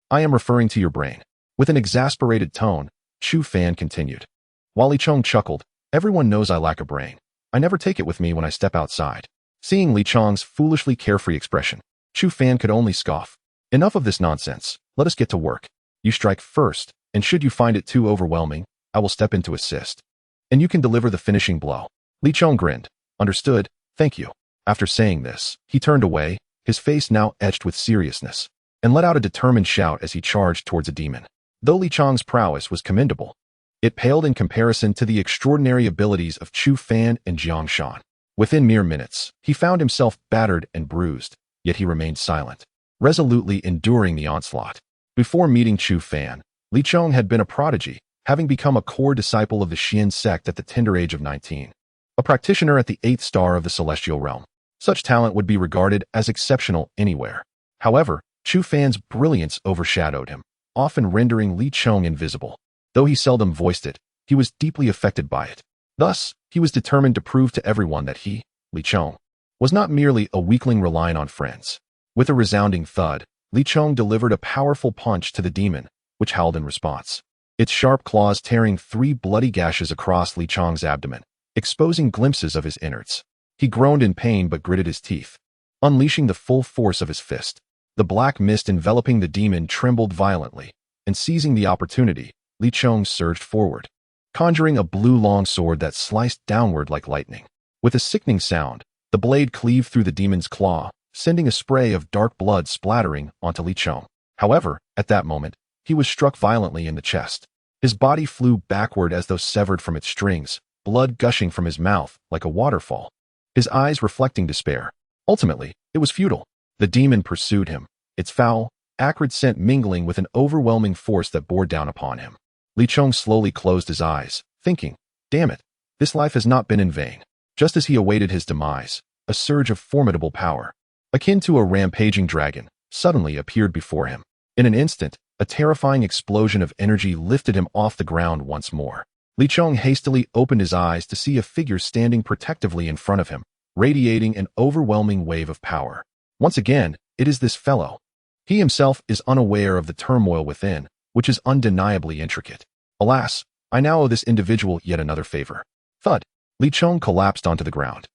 I am referring to your brain. With an exasperated tone, Chu Fan continued. While Li Chong chuckled, everyone knows I lack a brain. I never take it with me when I step outside. Seeing Li Chong's foolishly carefree expression, Chu Fan could only scoff. Enough of this nonsense. Let us get to work. You strike first, and should you find it too overwhelming, I will step in to assist. And you can deliver the finishing blow. Li Chong grinned. Understood, thank you. After saying this, he turned away, his face now etched with seriousness, and let out a determined shout as he charged towards a demon. Though Li Chong's prowess was commendable, it paled in comparison to the extraordinary abilities of Chu Fan and Jiang Shan. Within mere minutes, he found himself battered and bruised, yet he remained silent, resolutely enduring the onslaught. Before meeting Chu Fan, Li Chong had been a prodigy, having become a core disciple of the Xian sect at the tender age of 19. A practitioner at the 8th star of the celestial realm. Such talent would be regarded as exceptional anywhere. However, Chu Fan's brilliance overshadowed him, often rendering Li Chong invisible. Though he seldom voiced it, he was deeply affected by it. Thus, he was determined to prove to everyone that he, Li Chong, was not merely a weakling relying on friends. With a resounding thud, Li Chong delivered a powerful punch to the demon, which howled in response. Its sharp claws tearing 3 bloody gashes across Li Chong's abdomen, exposing glimpses of his innards. He groaned in pain but gritted his teeth, unleashing the full force of his fist. The black mist enveloping the demon trembled violently, and seizing the opportunity, Li Chong surged forward, conjuring a blue longsword that sliced downward like lightning. With a sickening sound, the blade cleaved through the demon's claw, sending a spray of dark blood splattering onto Li Chong. However, at that moment, he was struck violently in the chest. His body flew backward as though severed from its strings, blood gushing from his mouth like a waterfall, his eyes reflecting despair. Ultimately, it was futile. The demon pursued him, its foul, acrid scent mingling with an overwhelming force that bore down upon him. Li Chong slowly closed his eyes, thinking, "Damn it, this life has not been in vain." Just as he awaited his demise, a surge of formidable power, akin to a rampaging dragon, suddenly appeared before him. In an instant, a terrifying explosion of energy lifted him off the ground once more. Li Chong hastily opened his eyes to see a figure standing protectively in front of him, radiating an overwhelming wave of power. Once again, it is this fellow. He himself is unaware of the turmoil within, which is undeniably intricate. Alas, I now owe this individual yet another favor. Thud. Li Chong collapsed onto the ground,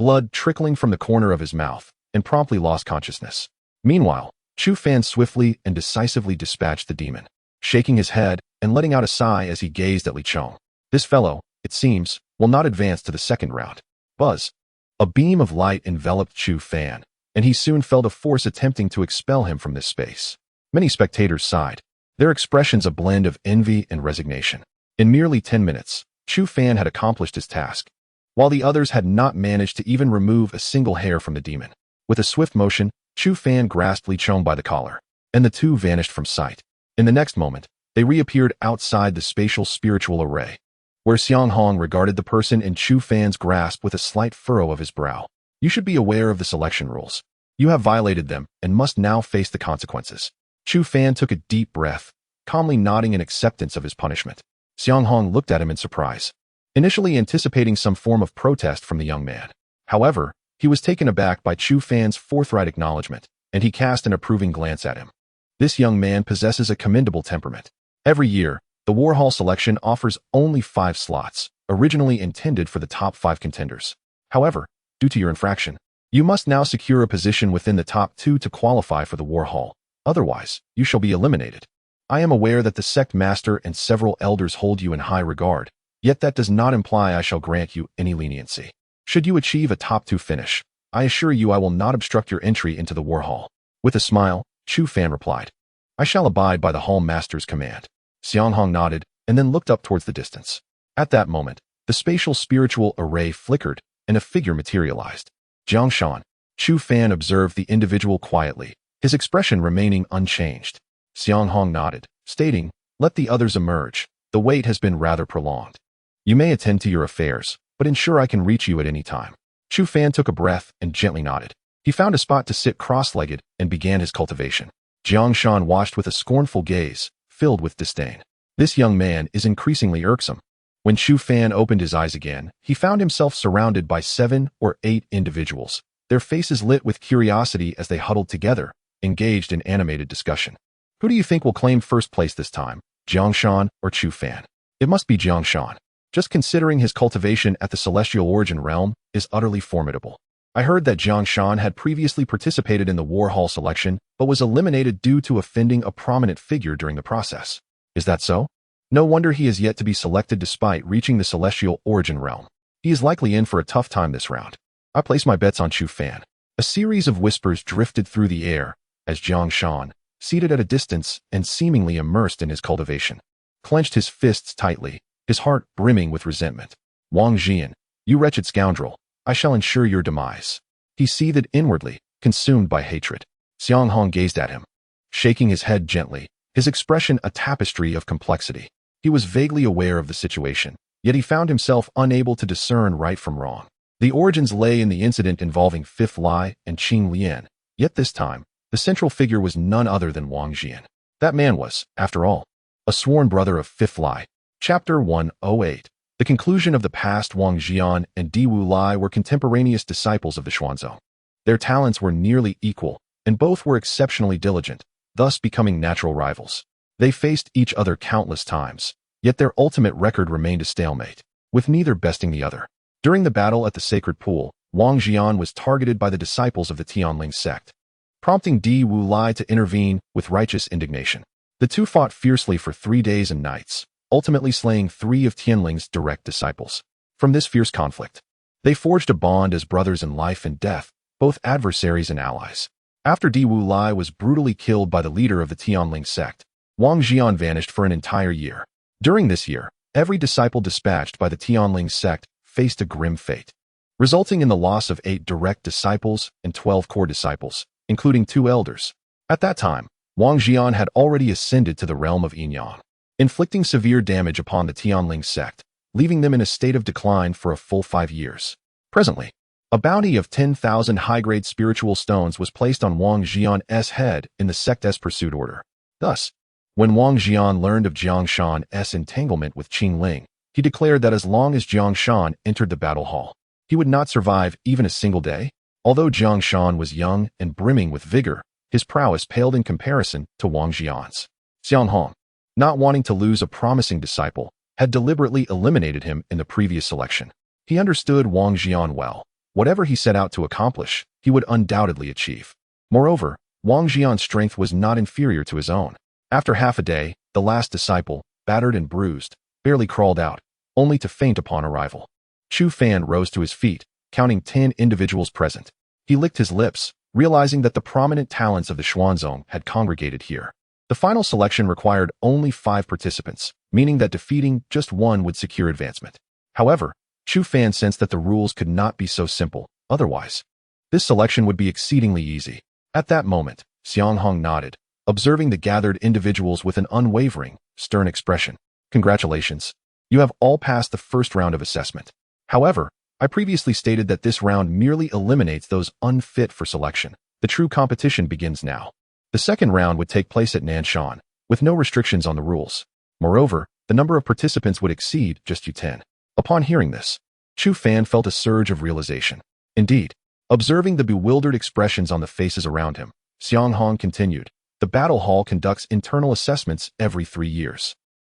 blood trickling from the corner of his mouth, and promptly lost consciousness. Meanwhile, Chu Fan swiftly and decisively dispatched the demon, shaking his head and letting out a sigh as he gazed at Li Chong. This fellow, it seems, will not advance to the second round. Buzz. A beam of light enveloped Chu Fan, and he soon felt a force attempting to expel him from this space. Many spectators sighed, their expressions a blend of envy and resignation. In merely 10 minutes, Chu Fan had accomplished his task, while the others had not managed to even remove a single hair from the demon. With a swift motion, Chu Fan grasped Li Chong by the collar, and the two vanished from sight. In the next moment, they reappeared outside the spatial spiritual array, where Xiang Hong regarded the person in Chu Fan's grasp with a slight furrow of his brow. You should be aware of the selection rules. You have violated them and must now face the consequences. Chu Fan took a deep breath, calmly nodding in acceptance of his punishment. Xiang Hong looked at him in surprise, initially anticipating some form of protest from the young man. However, he was taken aback by Chu Fan's forthright acknowledgement, and he cast an approving glance at him. This young man possesses a commendable temperament. Every year, the War Hall selection offers only 5 slots, originally intended for the top 5 contenders. However, due to your infraction, you must now secure a position within the top 2 to qualify for the War Hall. Otherwise, you shall be eliminated. I am aware that the sect master and several elders hold you in high regard, yet that does not imply I shall grant you any leniency. Should you achieve a top 2 finish, I assure you I will not obstruct your entry into the War Hall. With a smile, Chu Fan replied, I shall abide by the Hall Master's command. Xiang Hong nodded and then looked up towards the distance. At that moment, the spatial spiritual array flickered and a figure materialized. Jiang Shan. Chu Fan observed the individual quietly, his expression remaining unchanged. Xiang Hong nodded, stating, Let the others emerge. The wait has been rather prolonged. You may attend to your affairs, but ensure I can reach you at any time. Chu Fan took a breath and gently nodded. He found a spot to sit cross-legged and began his cultivation. Jiang Shan watched with a scornful gaze, filled with disdain. This young man is increasingly irksome. When Chu Fan opened his eyes again, he found himself surrounded by 7 or 8 individuals, their faces lit with curiosity as they huddled together, engaged in animated discussion. Who do you think will claim first place this time, Jiang Shan or Chu Fan? It must be Jiang Shan. Just considering his cultivation at the Celestial Origin realm is utterly formidable. I heard that Jiang Shan had previously participated in the War Hall selection, but was eliminated due to offending a prominent figure during the process. Is that so? No wonder he is yet to be selected despite reaching the Celestial Origin realm. He is likely in for a tough time this round. I place my bets on Chu Fan. A series of whispers drifted through the air as Jiang Shan, seated at a distance and seemingly immersed in his cultivation, clenched his fists tightly, his heart brimming with resentment. Wang Jian, you wretched scoundrel, I shall ensure your demise. He seethed inwardly, consumed by hatred. Xiang Hong gazed at him, shaking his head gently, his expression a tapestry of complexity. He was vaguely aware of the situation, yet he found himself unable to discern right from wrong. The origins lay in the incident involving Fifth Lai and Qing Lian, yet this time, the central figure was none other than Wang Jian. That man was, after all, a sworn brother of Fifth Lai. Chapter 108. The conclusion of the past. Wang Jian and Di Wu Lai were contemporaneous disciples of the Xuanzong. Their talents were nearly equal, and both were exceptionally diligent, thus becoming natural rivals. They faced each other countless times, yet their ultimate record remained a stalemate, with neither besting the other. During the battle at the Sacred Pool, Wang Jian was targeted by the disciples of the Tianling sect, prompting Di Wu Lai to intervene with righteous indignation. The two fought fiercely for 3 days and nights, ultimately slaying 3 of Tianling's direct disciples. From this fierce conflict, they forged a bond as brothers in life and death, both adversaries and allies. After Di Wu Lai was brutally killed by the leader of the Tianling sect, Wang Jian vanished for an entire year. During this year, every disciple dispatched by the Tianling sect faced a grim fate, resulting in the loss of 8 direct disciples and 12 core disciples, including 2 elders. At that time, Wang Jian had already ascended to the realm of Yinyang, inflicting severe damage upon the Tianling sect, leaving them in a state of decline for a full 5 years. Presently, a bounty of 10,000 high-grade spiritual stones was placed on Wang Jian's head in the sect's pursuit order. Thus, when Wang Jian learned of Jiang Shan's entanglement with Qing Ling, he declared that as long as Jiang Shan entered the battle hall, he would not survive even a single day. Although Jiang Shan was young and brimming with vigor, his prowess paled in comparison to Wang Jian's. Xiang Hong, not wanting to lose a promising disciple, had deliberately eliminated him in the previous selection. He understood Wang Jian well. Whatever he set out to accomplish, he would undoubtedly achieve. Moreover, Wang Jian's strength was not inferior to his own. After half a day, the last disciple, battered and bruised, barely crawled out, only to faint upon arrival. Chu Fan rose to his feet, counting 10 individuals present. He licked his lips, realizing that the prominent talents of the Xuanzong had congregated here. The final selection required only 5 participants, meaning that defeating just one would secure advancement. However, Chu Fan sensed that the rules could not be so simple, otherwise this selection would be exceedingly easy. At that moment, Xiang Hong nodded, observing the gathered individuals with an unwavering, stern expression. Congratulations. You have all passed the first round of assessment. However, I previously stated that this round merely eliminates those unfit for selection. The true competition begins now. The second round would take place at Nanshan, with no restrictions on the rules. Moreover, the number of participants would exceed just U10. Upon hearing this, Chu Fan felt a surge of realization. Indeed, observing the bewildered expressions on the faces around him, Xiang Hong continued, the battle hall conducts internal assessments every 3 years.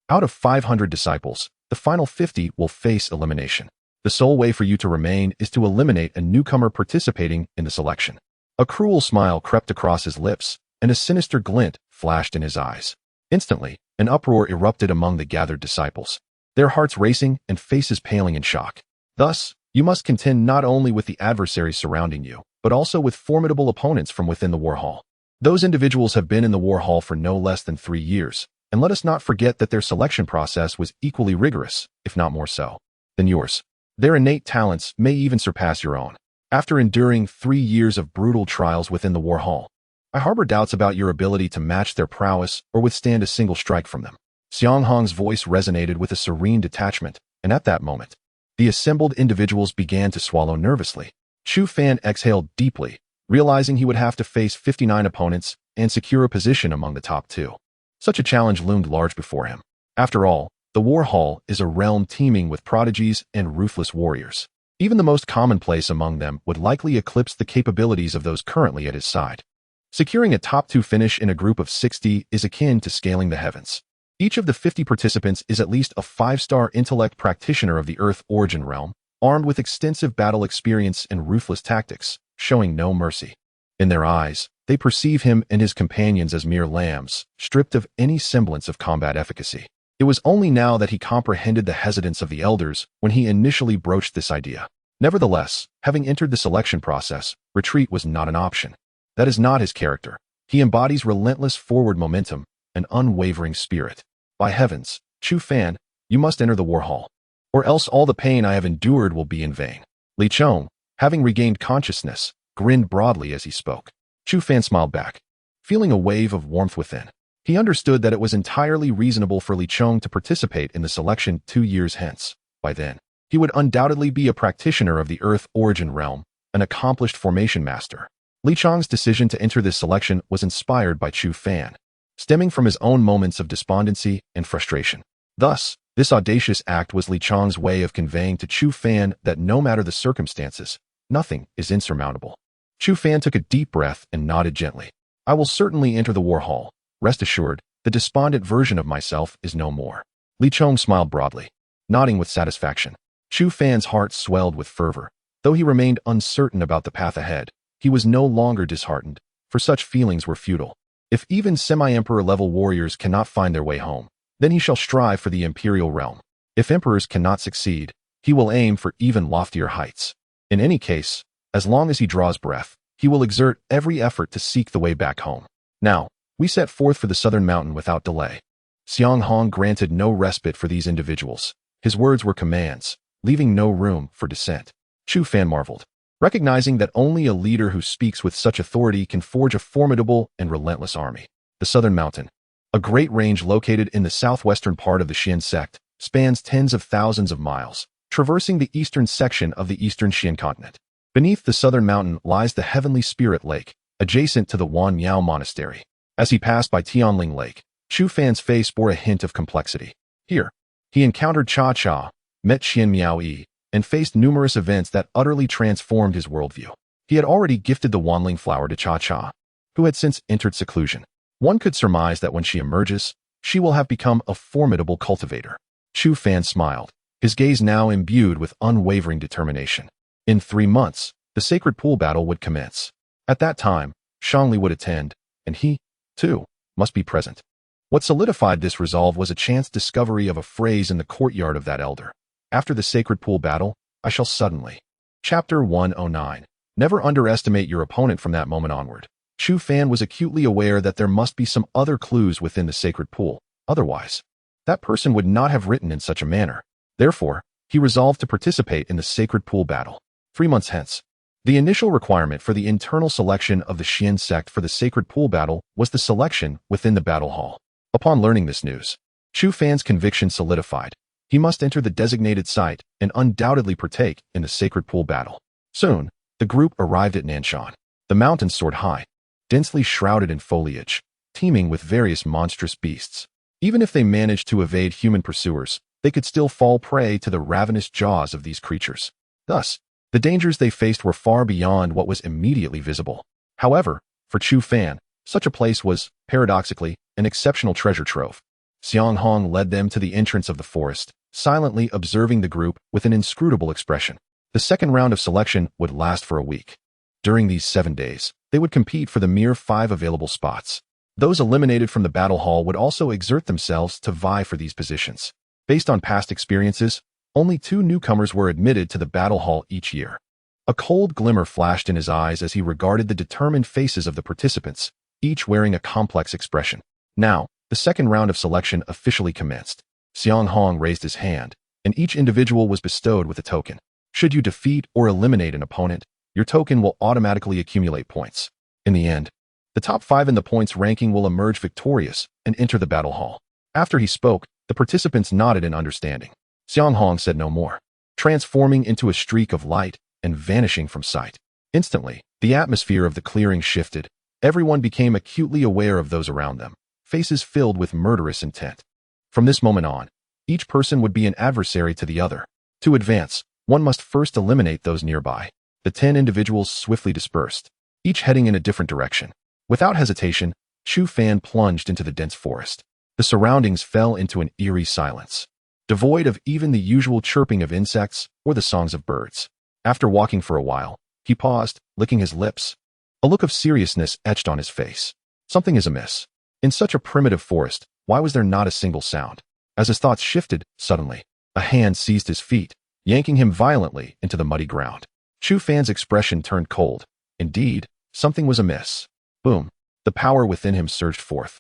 Out of 500 disciples, the final 50 will face elimination. The sole way for you to remain is to eliminate a newcomer participating in the selection. A cruel smile crept across his lips, and a sinister glint flashed in his eyes. Instantly, an uproar erupted among the gathered disciples, their hearts racing and faces paling in shock. Thus, you must contend not only with the adversaries surrounding you, but also with formidable opponents from within the war hall. Those individuals have been in the war hall for no less than 3 years, and let us not forget that their selection process was equally rigorous, if not more so, than yours. Their innate talents may even surpass your own. After enduring 3 years of brutal trials within the war hall, I harbor doubts about your ability to match their prowess or withstand a single strike from them. Xiang Hong's voice resonated with a serene detachment, and at that moment, the assembled individuals began to swallow nervously. Chu Fan exhaled deeply, realizing he would have to face 59 opponents and secure a position among the top 2. Such a challenge loomed large before him. After all, the war hall is a realm teeming with prodigies and ruthless warriors. Even the most commonplace among them would likely eclipse the capabilities of those currently at his side. Securing a top 2 finish in a group of 60 is akin to scaling the heavens. Each of the 50 participants is at least a 5-star intellect practitioner of the Earth origin realm, armed with extensive battle experience and ruthless tactics, showing no mercy. In their eyes, they perceive him and his companions as mere lambs, stripped of any semblance of combat efficacy. It was only now that he comprehended the hesitance of the elders when he initially broached this idea. Nevertheless, having entered the selection process, retreat was not an option. That is not his character. He embodies relentless forward momentum, an unwavering spirit. By heavens, Chu Fan, you must enter the war hall, or else all the pain I have endured will be in vain. Li Chong, having regained consciousness, grinned broadly as he spoke. Chu Fan smiled back, feeling a wave of warmth within. He understood that it was entirely reasonable for Li Chong to participate in the selection 2 years hence. By then, he would undoubtedly be a practitioner of the Earth origin realm, an accomplished formation master. Li Chong's decision to enter this selection was inspired by Chu Fan, stemming from his own moments of despondency and frustration. Thus, this audacious act was Li Chong's way of conveying to Chu Fan that no matter the circumstances, nothing is insurmountable. Chu Fan took a deep breath and nodded gently. I will certainly enter the war hall. Rest assured, the despondent version of myself is no more. Li Chong smiled broadly, nodding with satisfaction. Chu Fan's heart swelled with fervor. Though he remained uncertain about the path ahead, he was no longer disheartened, for such feelings were futile. If even semi-emperor level warriors cannot find their way home, then he shall strive for the imperial realm. If emperors cannot succeed, he will aim for even loftier heights. In any case, as long as he draws breath, he will exert every effort to seek the way back home. Now, we set forth for the southern mountain without delay. Xiang Hong granted no respite for these individuals. His words were commands, leaving no room for dissent. Chu Fan marveled, recognizing that only a leader who speaks with such authority can forge a formidable and relentless army. The southern mountain, a great range located in the southwestern part of the Xian sect, spans tens of thousands of miles, traversing the eastern section of the eastern Xian continent. Beneath the southern mountain lies the Heavenly Spirit Lake, adjacent to the Wan Miao Monastery. As he passed by Tianling Lake, Chu Fan's face bore a hint of complexity. Here, he encountered Cha Cha, met Xian Miao Yi, and faced numerous events that utterly transformed his worldview. He had already gifted the Wanling flower to Cha Cha, who had since entered seclusion. One could surmise that when she emerges, she will have become a formidable cultivator. Chu Fan smiled, his gaze now imbued with unwavering determination. In 3 months, the sacred pool battle would commence. At that time, Shangli would attend, and he, too, must be present. What solidified this resolve was a chance discovery of a phrase in the courtyard of that elder. After the sacred pool battle, I shall suddenly. Chapter 109. Never underestimate your opponent from that moment onward. Chu Fan was acutely aware that there must be some other clues within the sacred pool. Otherwise, that person would not have written in such a manner. Therefore, he resolved to participate in the sacred pool battle. 3 months hence. The initial requirement for the internal selection of the Xian sect for the sacred pool battle was the selection within the battle hall. Upon learning this news, Chu Fan's conviction solidified. He must enter the designated site and undoubtedly partake in the sacred pool battle. Soon, the group arrived at Nanshan. The mountains soared high, densely shrouded in foliage, teeming with various monstrous beasts. Even if they managed to evade human pursuers, they could still fall prey to the ravenous jaws of these creatures. Thus, the dangers they faced were far beyond what was immediately visible. However, for Chu Fan, such a place was, paradoxically, an exceptional treasure trove. Xiang Hong led them to the entrance of the forest, silently observing the group with an inscrutable expression. The second round of selection would last for a week. During these 7 days, they would compete for the mere 5 available spots. Those eliminated from the battle hall would also exert themselves to vie for these positions. Based on past experiences, only 2 newcomers were admitted to the battle hall each year. A cold glimmer flashed in his eyes as he regarded the determined faces of the participants, each wearing a complex expression. Now, the second round of selection officially commenced. Xiang Hong raised his hand, and each individual was bestowed with a token. Should you defeat or eliminate an opponent, your token will automatically accumulate points. In the end, the top 5 in the points ranking will emerge victorious and enter the battle hall. After he spoke, the participants nodded in understanding. Xiang Hong said no more, transforming into a streak of light and vanishing from sight. Instantly, the atmosphere of the clearing shifted. Everyone became acutely aware of those around them, faces filled with murderous intent. From this moment on, each person would be an adversary to the other. To advance, one must first eliminate those nearby. The 10 individuals swiftly dispersed, each heading in a different direction. Without hesitation, Chu Fan plunged into the dense forest. The surroundings fell into an eerie silence, devoid of even the usual chirping of insects or the songs of birds. After walking for a while, he paused, licking his lips. A look of seriousness etched on his face. Something is amiss. In such a primitive forest, why was there not a single sound? As his thoughts shifted, suddenly, a hand seized his feet, yanking him violently into the muddy ground. Chu Fan's expression turned cold. Indeed, something was amiss. Boom. The power within him surged forth.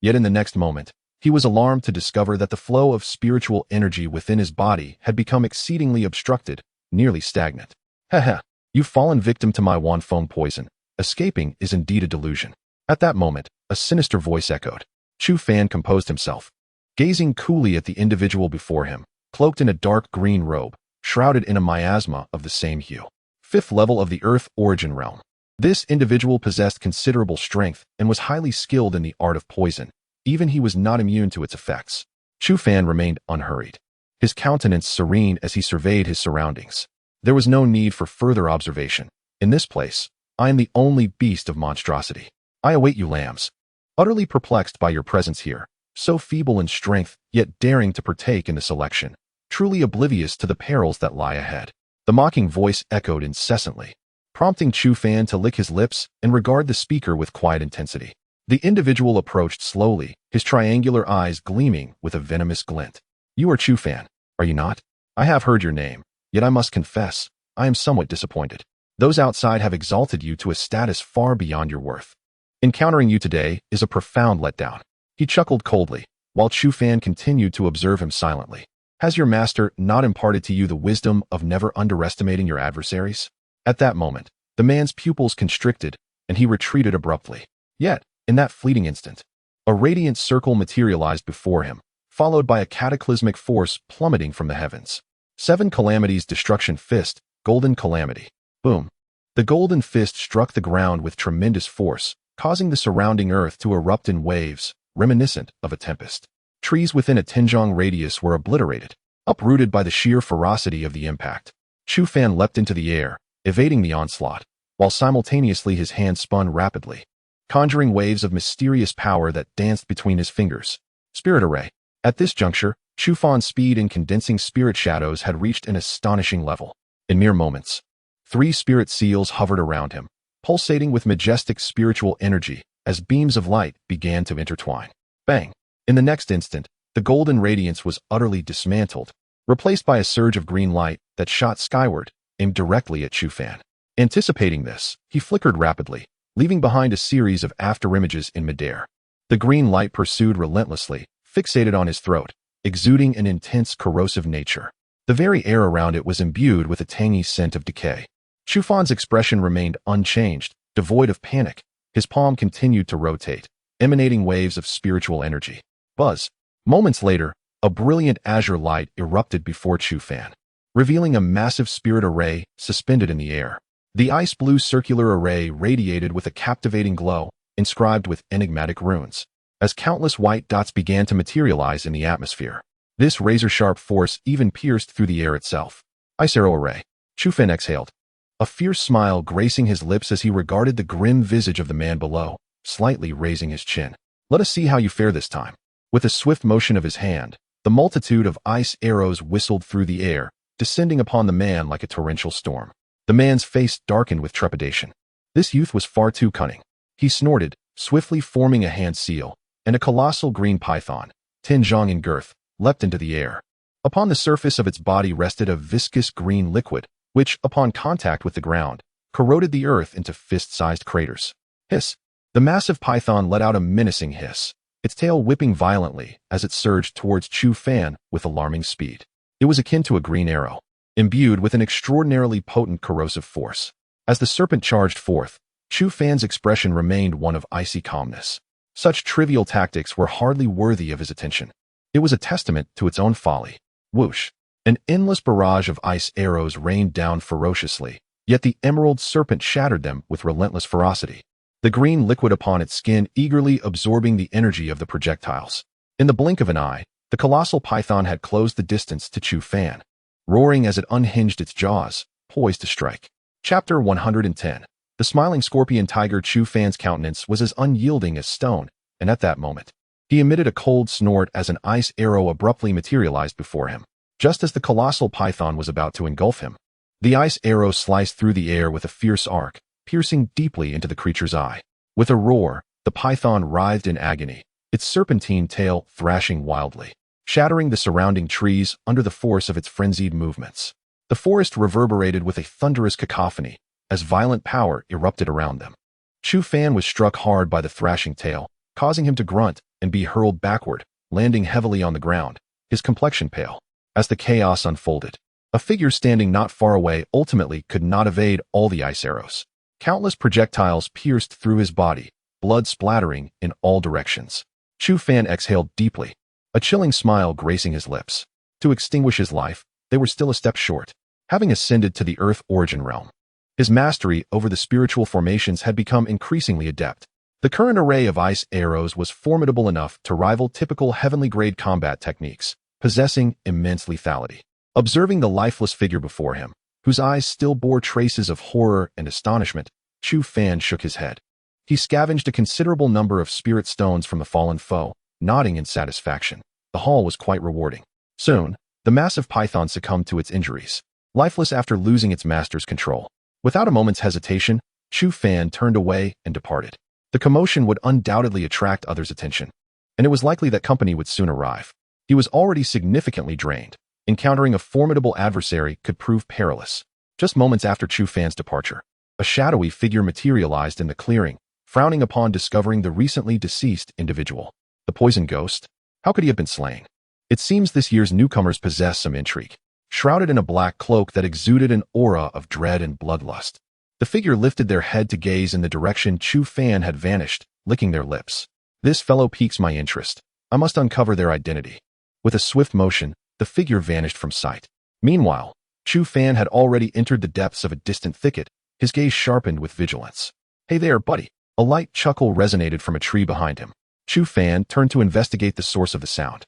Yet in the next moment, he was alarmed to discover that the flow of spiritual energy within his body had become exceedingly obstructed, nearly stagnant. Heh, you've fallen victim to my Wanfeng poison. Escaping is indeed a delusion. At that moment, a sinister voice echoed. Chu Fan composed himself, gazing coolly at the individual before him, cloaked in a dark green robe, shrouded in a miasma of the same hue. 5th level of the Earth Origin Realm. This individual possessed considerable strength and was highly skilled in the art of poison. Even he was not immune to its effects. Chu Fan remained unhurried, his countenance serene as he surveyed his surroundings. There was no need for further observation. In this place, I am the only beast of monstrosity. I await you, lambs. Utterly perplexed by your presence here, so feeble in strength, yet daring to partake in the selection, truly oblivious to the perils that lie ahead. The mocking voice echoed incessantly, prompting Chu Fan to lick his lips and regard the speaker with quiet intensity. The individual approached slowly, his triangular eyes gleaming with a venomous glint. You are Chu Fan, are you not? I have heard your name, yet I must confess, I am somewhat disappointed. Those outside have exalted you to a status far beyond your worth. Encountering you today is a profound letdown. He chuckled coldly, while Chu Fan continued to observe him silently. Has your master not imparted to you the wisdom of never underestimating your adversaries? At that moment, the man's pupils constricted, and he retreated abruptly. Yet, in that fleeting instant, a radiant circle materialized before him, followed by a cataclysmic force plummeting from the heavens. 7 Calamities Destruction Fist, Golden Calamity. Boom. The golden fist struck the ground with tremendous force, causing the surrounding earth to erupt in waves, reminiscent of a tempest. Trees within a Tinjong radius were obliterated, uprooted by the sheer ferocity of the impact. Chu Fan leapt into the air, evading the onslaught, while simultaneously his hand spun rapidly, conjuring waves of mysterious power that danced between his fingers. Spirit Array. At this juncture, Chu Fan's speed in condensing spirit shadows had reached an astonishing level. In mere moments, 3 spirit seals hovered around him, pulsating with majestic spiritual energy as beams of light began to intertwine. Bang! In the next instant, the golden radiance was utterly dismantled, replaced by a surge of green light that shot skyward, aimed directly at Chu Fan. Anticipating this, he flickered rapidly, leaving behind a series of afterimages in midair. The green light pursued relentlessly, fixated on his throat, exuding an intense corrosive nature. The very air around it was imbued with a tangy scent of decay. Chu Fan's expression remained unchanged, devoid of panic. His palm continued to rotate, emanating waves of spiritual energy. Buzz. Moments later, a brilliant azure light erupted before Chu Fan, revealing a massive spirit array suspended in the air. The ice-blue circular array radiated with a captivating glow, inscribed with enigmatic runes, as countless white dots began to materialize in the atmosphere. This razor-sharp force even pierced through the air itself. Ice Arrow Array. Chu Fan exhaled, a fierce smile gracing his lips as he regarded the grim visage of the man below, slightly raising his chin. Let us see how you fare this time. With a swift motion of his hand, the multitude of ice arrows whistled through the air, descending upon the man like a torrential storm. The man's face darkened with trepidation. This youth was far too cunning. He snorted, swiftly forming a hand seal, and a colossal green python, 10 zhang in girth, leapt into the air. Upon the surface of its body rested a viscous green liquid, which, upon contact with the ground, corroded the earth into fist-sized craters. Hiss! The massive python let out a menacing hiss, its tail whipping violently as it surged towards Chu Fan with alarming speed. It was akin to a green arrow, imbued with an extraordinarily potent corrosive force. As the serpent charged forth, Chu Fan's expression remained one of icy calmness. Such trivial tactics were hardly worthy of his attention. It was a testament to its own folly. Whoosh! An endless barrage of ice arrows rained down ferociously, yet the emerald serpent shattered them with relentless ferocity, the green liquid upon its skin eagerly absorbing the energy of the projectiles. In the blink of an eye, the colossal python had closed the distance to Chu Fan, roaring as it unhinged its jaws, poised to strike. Chapter 110. The smiling scorpion tiger. Chu Fan's countenance was as unyielding as stone, and at that moment, he emitted a cold snort as an ice arrow abruptly materialized before him. Just as the colossal python was about to engulf him, the ice arrow sliced through the air with a fierce arc, piercing deeply into the creature's eye. With a roar, the python writhed in agony, its serpentine tail thrashing wildly, shattering the surrounding trees under the force of its frenzied movements. The forest reverberated with a thunderous cacophony as violent power erupted around them. Chu Fan was struck hard by the thrashing tail, causing him to grunt and be hurled backward, landing heavily on the ground, his complexion pale. As the chaos unfolded, a figure standing not far away ultimately could not evade all the ice arrows. Countless projectiles pierced through his body, blood splattering in all directions. Chu Fan exhaled deeply, a chilling smile gracing his lips. To extinguish his life, they were still a step short, having ascended to the Earth origin realm. His mastery over the spiritual formations had become increasingly adept. The current array of ice arrows was formidable enough to rival typical heavenly-grade combat techniques, possessing immense lethality. Observing the lifeless figure before him, whose eyes still bore traces of horror and astonishment, Chu Fan shook his head. He scavenged a considerable number of spirit stones from the fallen foe, nodding in satisfaction. The haul was quite rewarding. Soon, the massive python succumbed to its injuries, lifeless after losing its master's control. Without a moment's hesitation, Chu Fan turned away and departed. The commotion would undoubtedly attract others' attention, and it was likely that company would soon arrive. He was already significantly drained. Encountering a formidable adversary could prove perilous. Just moments after Chu Fan's departure, a shadowy figure materialized in the clearing, frowning upon discovering the recently deceased individual. The poison ghost? How could he have been slain? It seems this year's newcomers possess some intrigue. Shrouded in a black cloak that exuded an aura of dread and bloodlust, the figure lifted their head to gaze in the direction Chu Fan had vanished, licking their lips. This fellow piques my interest. I must uncover their identity. With a swift motion, the figure vanished from sight. Meanwhile, Chu Fan had already entered the depths of a distant thicket, his gaze sharpened with vigilance. "Hey there, buddy." A light chuckle resonated from a tree behind him. Chu Fan turned to investigate the source of the sound.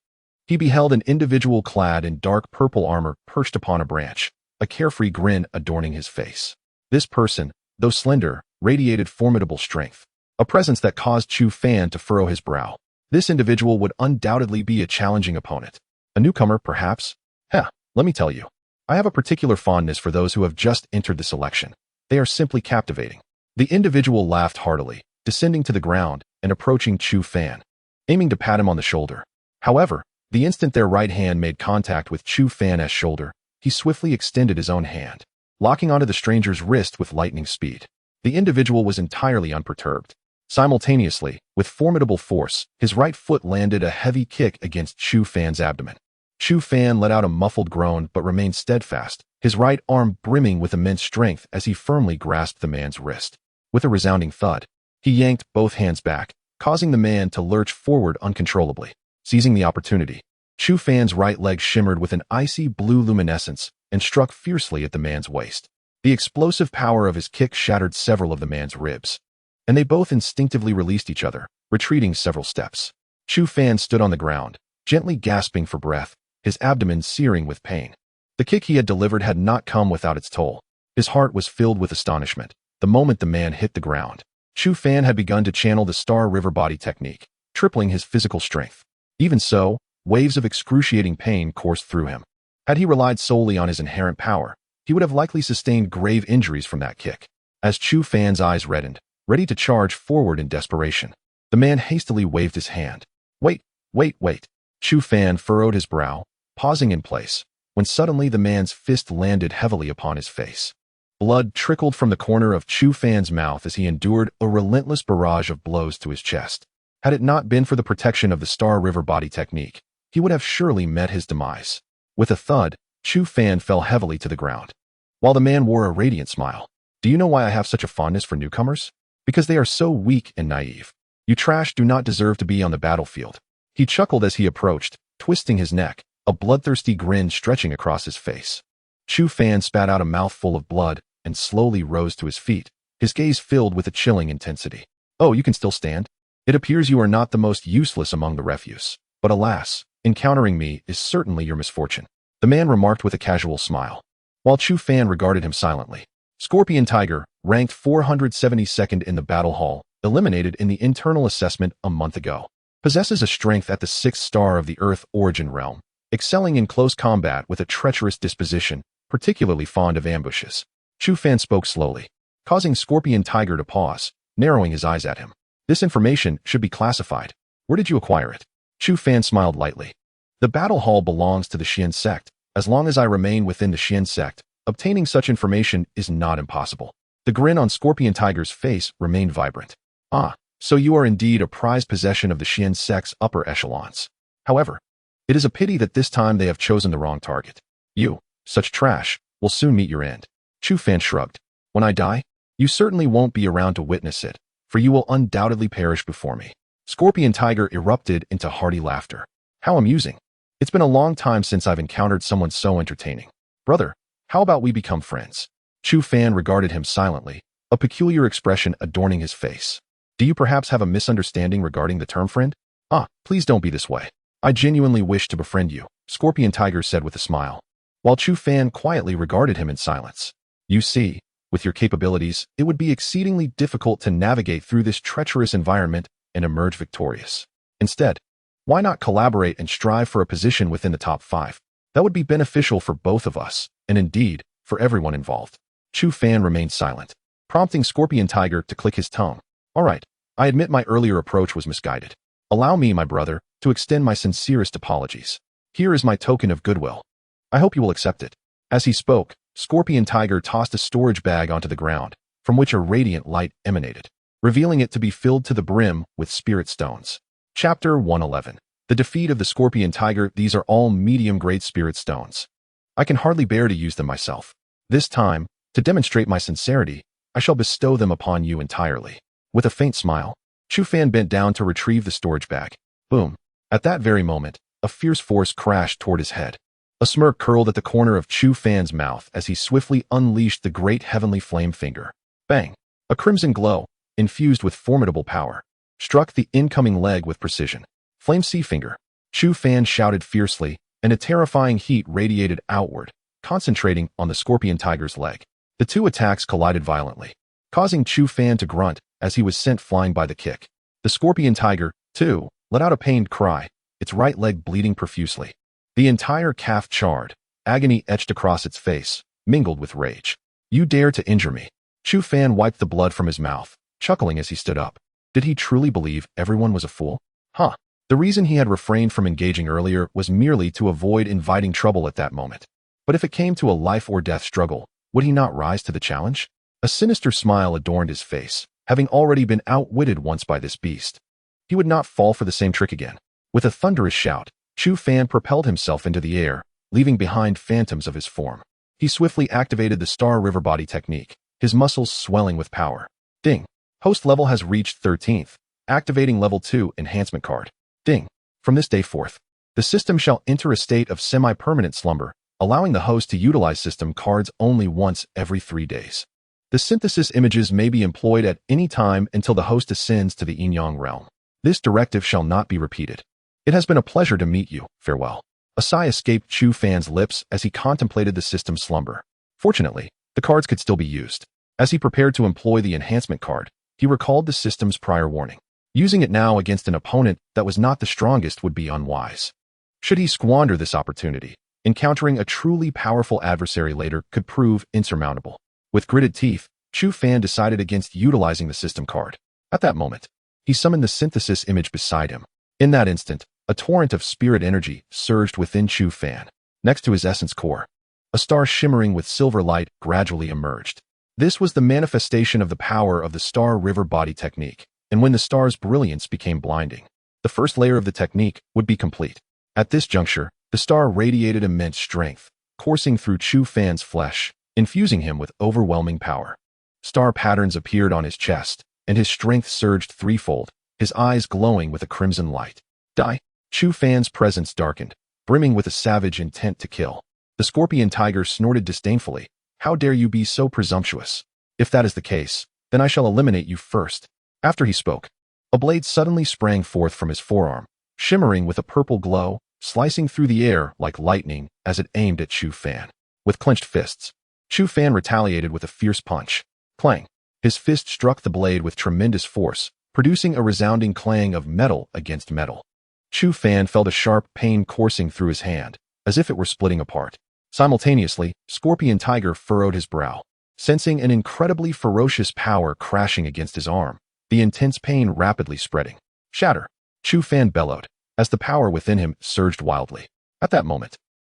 He beheld an individual clad in dark purple armor perched upon a branch, a carefree grin adorning his face. This person, though slender, radiated formidable strength, a presence that caused Chu Fan to furrow his brow. This individual would undoubtedly be a challenging opponent. A newcomer, perhaps? Let me tell you. I have a particular fondness for those who have just entered the selection. They are simply captivating. The individual laughed heartily, descending to the ground and approaching Chu Fan, aiming to pat him on the shoulder. However, the instant their right hand made contact with Chu Fan's shoulder, he swiftly extended his own hand, locking onto the stranger's wrist with lightning speed. The individual was entirely unperturbed. Simultaneously, with formidable force, his right foot landed a heavy kick against Chu Fan's abdomen. Chu Fan let out a muffled groan but remained steadfast, his right arm brimming with immense strength as he firmly grasped the man's wrist. With a resounding thud, he yanked both hands back, causing the man to lurch forward uncontrollably. Seizing the opportunity, Chu Fan's right leg shimmered with an icy blue luminescence and struck fiercely at the man's waist. The explosive power of his kick shattered several of the man's ribs, and they both instinctively released each other, retreating several steps. Chu Fan stood on the ground, gently gasping for breath, his abdomen searing with pain. The kick he had delivered had not come without its toll. His heart was filled with astonishment the moment the man hit the ground. Chu Fan had begun to channel the Star River Body technique, tripling his physical strength. Even so, waves of excruciating pain coursed through him. Had he relied solely on his inherent power, he would have likely sustained grave injuries from that kick. As Chu Fan's eyes reddened, ready to charge forward in desperation, the man hastily waved his hand. Wait. Chu Fan furrowed his brow, pausing in place, when suddenly the man's fist landed heavily upon his face. Blood trickled from the corner of Chu Fan's mouth as he endured a relentless barrage of blows to his chest. Had it not been for the protection of the Star River Body technique, he would have surely met his demise. With a thud, Chu Fan fell heavily to the ground, while the man wore a radiant smile. Do you know why I have such a fondness for newcomers? Because they are so weak and naive. You trash do not deserve to be on the battlefield. He chuckled as he approached, twisting his neck, a bloodthirsty grin stretching across his face. Chu Fan spat out a mouthful of blood and slowly rose to his feet, his gaze filled with a chilling intensity. Oh, you can still stand? It appears you are not the most useless among the refuse. But alas, encountering me is certainly your misfortune, the man remarked with a casual smile, while Chu Fan regarded him silently. Scorpion Tiger, ranked 472nd in the battle hall, eliminated in the internal assessment a month ago. Possesses a strength at the 6th star of the Earth origin realm, excelling in close combat with a treacherous disposition, particularly fond of ambushes. Chu Fan spoke slowly, causing Scorpion Tiger to pause, narrowing his eyes at him. This information should be classified. Where did you acquire it? Chu Fan smiled lightly. The battle hall belongs to the Xian sect. As long as I remain within the Xian sect, obtaining such information is not impossible. The grin on Scorpion Tiger's face remained vibrant. Ah, so you are indeed a prized possession of the Xian sect's upper echelons. However, it is a pity that this time they have chosen the wrong target. You, such trash, will soon meet your end. Chu Fan shrugged. When I die, you certainly won't be around to witness it, for you will undoubtedly perish before me. Scorpion Tiger erupted into hearty laughter. How amusing. It's been a long time since I've encountered someone so entertaining. Brother, how about we become friends? Chu Fan regarded him silently, a peculiar expression adorning his face. Do you perhaps have a misunderstanding regarding the term friend? Please don't be this way. I genuinely wish to befriend you, Scorpion Tiger said with a smile, while Chu Fan quietly regarded him in silence. You see, with your capabilities, it would be exceedingly difficult to navigate through this treacherous environment and emerge victorious. Instead, why not collaborate and strive for a position within the top 5? That would be beneficial for both of us, and indeed, for everyone involved. Chu Fan remained silent, prompting Scorpion Tiger to click his tongue. All right, I admit my earlier approach was misguided. Allow me, my brother, to extend my sincerest apologies. Here is my token of goodwill. I hope you will accept it. As he spoke, Scorpion Tiger tossed a storage bag onto the ground, from which a radiant light emanated, revealing it to be filled to the brim with spirit stones. Chapter 111. The defeat of the Scorpion Tiger. These are all medium-grade spirit stones. I can hardly bear to use them myself. This time, to demonstrate my sincerity, I shall bestow them upon you entirely. With a faint smile, Chu Fan bent down to retrieve the storage bag. Boom. At that very moment, a fierce force crashed toward his head. A smirk curled at the corner of Chu Fan's mouth as he swiftly unleashed the great heavenly flame finger. Bang! A crimson glow, infused with formidable power, struck the incoming leg with precision. Flame Sea Finger. Chu Fan shouted fiercely, and a terrifying heat radiated outward, concentrating on the Scorpion Tiger's leg. The two attacks collided violently, causing Chu Fan to grunt as he was sent flying by the kick. The Scorpion Tiger, too, let out a pained cry, its right leg bleeding profusely. The entire calf charred, agony etched across its face, mingled with rage. You dare to injure me. Chu Fan wiped the blood from his mouth, chuckling as he stood up. Did he truly believe everyone was a fool? The reason he had refrained from engaging earlier was merely to avoid inviting trouble at that moment. But if it came to a life-or-death struggle, would he not rise to the challenge? A sinister smile adorned his face, having already been outwitted once by this beast. He would not fall for the same trick again. With a thunderous shout, Chu Fan propelled himself into the air, leaving behind phantoms of his form. He swiftly activated the Star River Body technique, his muscles swelling with power. Ding. Host level has reached 13th, activating level 2 enhancement card. Ding. From this day forth, the system shall enter a state of semi-permanent slumber, allowing the host to utilize system cards only once every 3 days. The synthesis images may be employed at any time until the host ascends to the Yin-Yang realm. This directive shall not be repeated. It has been a pleasure to meet you. Farewell. A sigh escaped Chu Fan's lips as he contemplated the system's slumber. Fortunately, the cards could still be used. As he prepared to employ the enhancement card, he recalled the system's prior warning. Using it now against an opponent that was not the strongest would be unwise. Should he squander this opportunity, encountering a truly powerful adversary later could prove insurmountable. With gritted teeth, Chu Fan decided against utilizing the system card. At that moment, he summoned the synthesis image beside him. In that instant, a torrent of spirit energy surged within Chu Fan. Next to his essence core, a star shimmering with silver light gradually emerged. This was the manifestation of the power of the Star River Body technique, and when the star's brilliance became blinding, the first layer of the technique would be complete. At this juncture, the star radiated immense strength, coursing through Chu Fan's flesh, infusing him with overwhelming power. Star patterns appeared on his chest, and his strength surged threefold, his eyes glowing with a crimson light. Die! Chu Fan's presence darkened, brimming with a savage intent to kill. The Scorpion Tiger snorted disdainfully. How dare you be so presumptuous? If that is the case, then I shall eliminate you first. After he spoke, a blade suddenly sprang forth from his forearm, shimmering with a purple glow, slicing through the air like lightning as it aimed at Chu Fan. With clenched fists, Chu Fan retaliated with a fierce punch. Clang! His fist struck the blade with tremendous force, producing a resounding clang of metal against metal. Chu Fan felt a sharp pain coursing through his hand, as if it were splitting apart. Simultaneously, Scorpion Tiger furrowed his brow, sensing an incredibly ferocious power crashing against his arm, the intense pain rapidly spreading. Shatter! Chu Fan bellowed, as the power within him surged wildly. At that moment,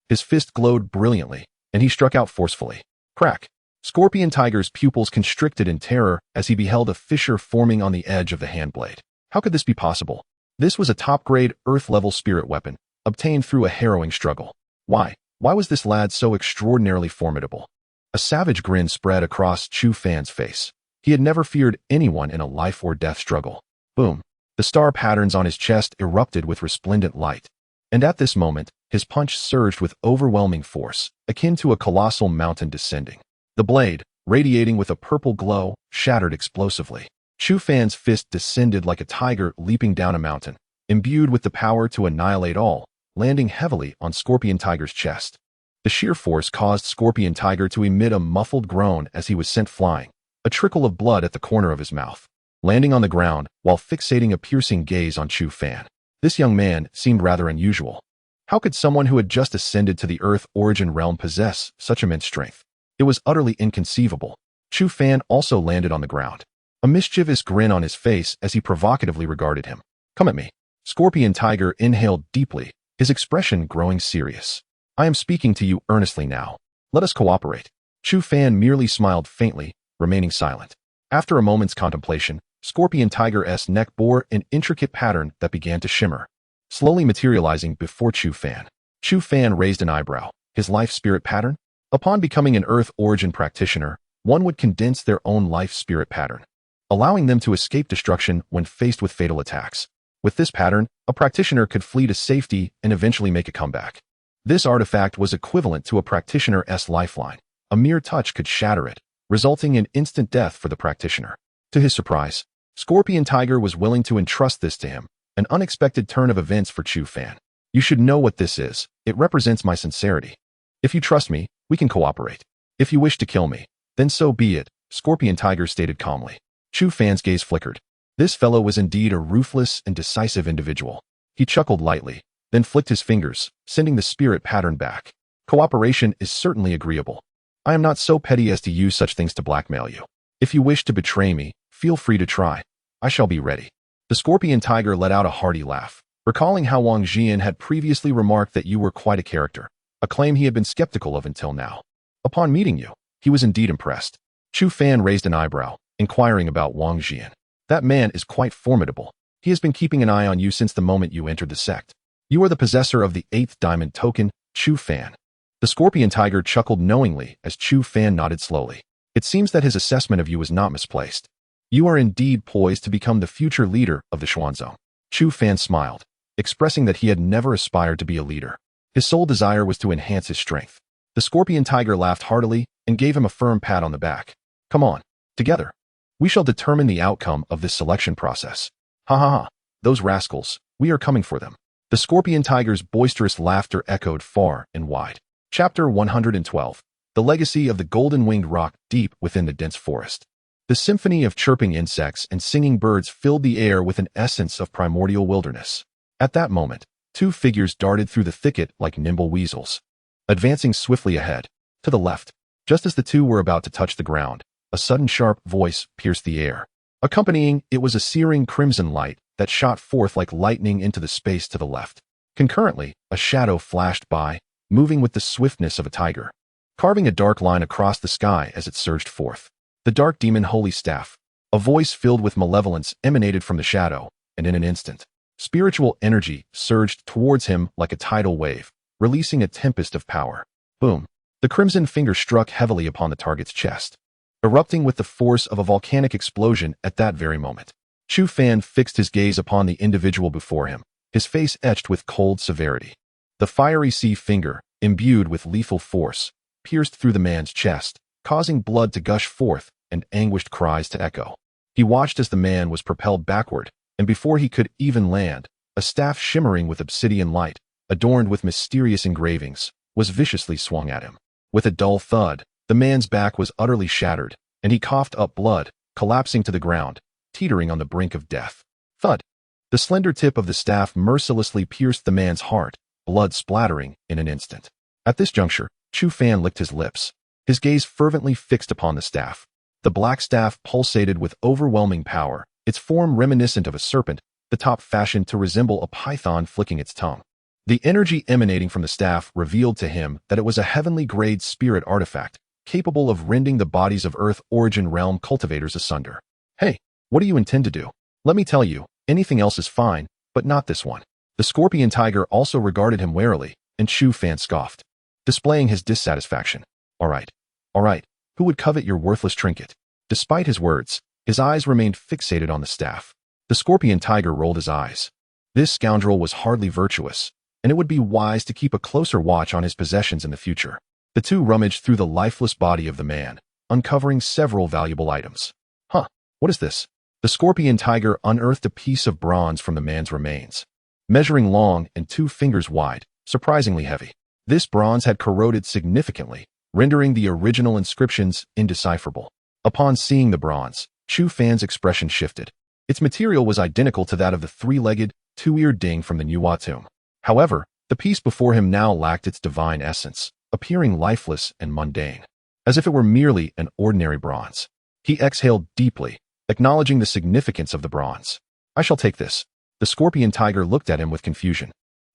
his fist glowed brilliantly, and he struck out forcefully. Crack! Scorpion Tiger's pupils constricted in terror as he beheld a fissure forming on the edge of the handblade. How could this be possible? This was a top-grade, Earth-level spirit weapon, obtained through a harrowing struggle. Why was this lad so extraordinarily formidable? A savage grin spread across Chu Fan's face. He had never feared anyone in a life-or-death struggle. Boom! The star patterns on his chest erupted with resplendent light. And at this moment, his punch surged with overwhelming force, akin to a colossal mountain descending. The blade, radiating with a purple glow, shattered explosively. Chu Fan's fist descended like a tiger leaping down a mountain, imbued with the power to annihilate all, landing heavily on Scorpion Tiger's chest. The sheer force caused Scorpion Tiger to emit a muffled groan as he was sent flying, a trickle of blood at the corner of his mouth. Landing on the ground while fixating a piercing gaze on Chu Fan. This young man seemed rather unusual. How could someone who had just ascended to the Earth origin realm possess such immense strength? It was utterly inconceivable. Chu Fan also landed on the ground, a mischievous grin on his face as he provocatively regarded him. Come at me. Scorpion Tiger inhaled deeply, his expression growing serious. I am speaking to you earnestly now. Let us cooperate. Chu Fan merely smiled faintly, remaining silent. After a moment's contemplation, Scorpion Tiger's neck bore an intricate pattern that began to shimmer, slowly materializing before Chu Fan. Chu Fan raised an eyebrow. His life spirit pattern? Upon becoming an Earth origin practitioner, one would condense their own life spirit pattern, allowing them to escape destruction when faced with fatal attacks. With this pattern, a practitioner could flee to safety and eventually make a comeback. This artifact was equivalent to a practitioner's lifeline. A mere touch could shatter it, resulting in instant death for the practitioner. To his surprise, Scorpion Tiger was willing to entrust this to him, an unexpected turn of events for Chu Fan. You should know what this is. It represents my sincerity. If you trust me, we can cooperate. If you wish to kill me, then so be it, Scorpion Tiger stated calmly. Chu Fan's gaze flickered. This fellow was indeed a ruthless and decisive individual. He chuckled lightly, then flicked his fingers, sending the spirit pattern back. Cooperation is certainly agreeable. I am not so petty as to use such things to blackmail you. If you wish to betray me, feel free to try. I shall be ready. The Scorpion Tiger let out a hearty laugh, recalling how Wang Jian had previously remarked that you were quite a character, a claim he had been skeptical of until now. Upon meeting you, he was indeed impressed. Chu Fan raised an eyebrow, inquiring about Wang Jian. That man is quite formidable. He has been keeping an eye on you since the moment you entered the sect. You are the possessor of the 8th diamond token, Chu Fan. The Scorpion Tiger chuckled knowingly as Chu Fan nodded slowly. It seems that his assessment of you was not misplaced. You are indeed poised to become the future leader of the Xuanzong. Chu Fan smiled, expressing that he had never aspired to be a leader. His sole desire was to enhance his strength. The Scorpion Tiger laughed heartily and gave him a firm pat on the back. Come on, together. We shall determine the outcome of this selection process. Ha ha ha, those rascals, we are coming for them. The Scorpion Tiger's boisterous laughter echoed far and wide. Chapter 112. The Legacy of the Golden-Winged Rock deep within the dense forest. The symphony of chirping insects and singing birds filled the air with an essence of primordial wilderness. At that moment, two figures darted through the thicket like nimble weasels, advancing swiftly ahead. To the left, just as the two were about to touch the ground, a sudden sharp voice pierced the air. Accompanying it was a searing crimson light that shot forth like lightning into the space to the left. Concurrently, a shadow flashed by, moving with the swiftness of a tiger, carving a dark line across the sky as it surged forth. The dark demon Holy Staff. A voice filled with malevolence emanated from the shadow, and in an instant, spiritual energy surged towards him like a tidal wave, releasing a tempest of power. Boom! The crimson finger struck heavily upon the target's chest, erupting with the force of a volcanic explosion at that very moment. Chu Fan fixed his gaze upon the individual before him, his face etched with cold severity. The fiery sea finger, imbued with lethal force, pierced through the man's chest, causing blood to gush forth and anguished cries to echo. He watched as the man was propelled backward, and before he could even land, a staff shimmering with obsidian light, adorned with mysterious engravings, was viciously swung at him. With a dull thud, the man's back was utterly shattered, and he coughed up blood, collapsing to the ground, teetering on the brink of death. Thud! The slender tip of the staff mercilessly pierced the man's heart, blood splattering in an instant. At this juncture, Chu Fan licked his lips, his gaze fervently fixed upon the staff. The black staff pulsated with overwhelming power, its form reminiscent of a serpent, the top fashioned to resemble a python flicking its tongue. The energy emanating from the staff revealed to him that it was a heavenly-grade spirit artifact, capable of rending the bodies of Earth origin realm cultivators asunder. Hey, what do you intend to do? Let me tell you, anything else is fine, but not this one. The Scorpion Tiger also regarded him warily, and Chu Fan scoffed, displaying his dissatisfaction. All right, who would covet your worthless trinket? Despite his words, his eyes remained fixated on the staff. The scorpion tiger rolled his eyes. This scoundrel was hardly virtuous, and it would be wise to keep a closer watch on his possessions in the future. The two rummaged through the lifeless body of the man, uncovering several valuable items. Huh, what is this? The scorpion tiger unearthed a piece of bronze from the man's remains, measuring long and 2 fingers wide, surprisingly heavy. This bronze had corroded significantly, rendering the original inscriptions indecipherable. Upon seeing the bronze, Chu Fan's expression shifted. Its material was identical to that of the 3-legged, 2-eared ding from the Nuwa tomb. However, the piece before him now lacked its divine essence, appearing lifeless and mundane, as if it were merely an ordinary bronze. He exhaled deeply, acknowledging the significance of the bronze. I shall take this. The scorpion tiger looked at him with confusion,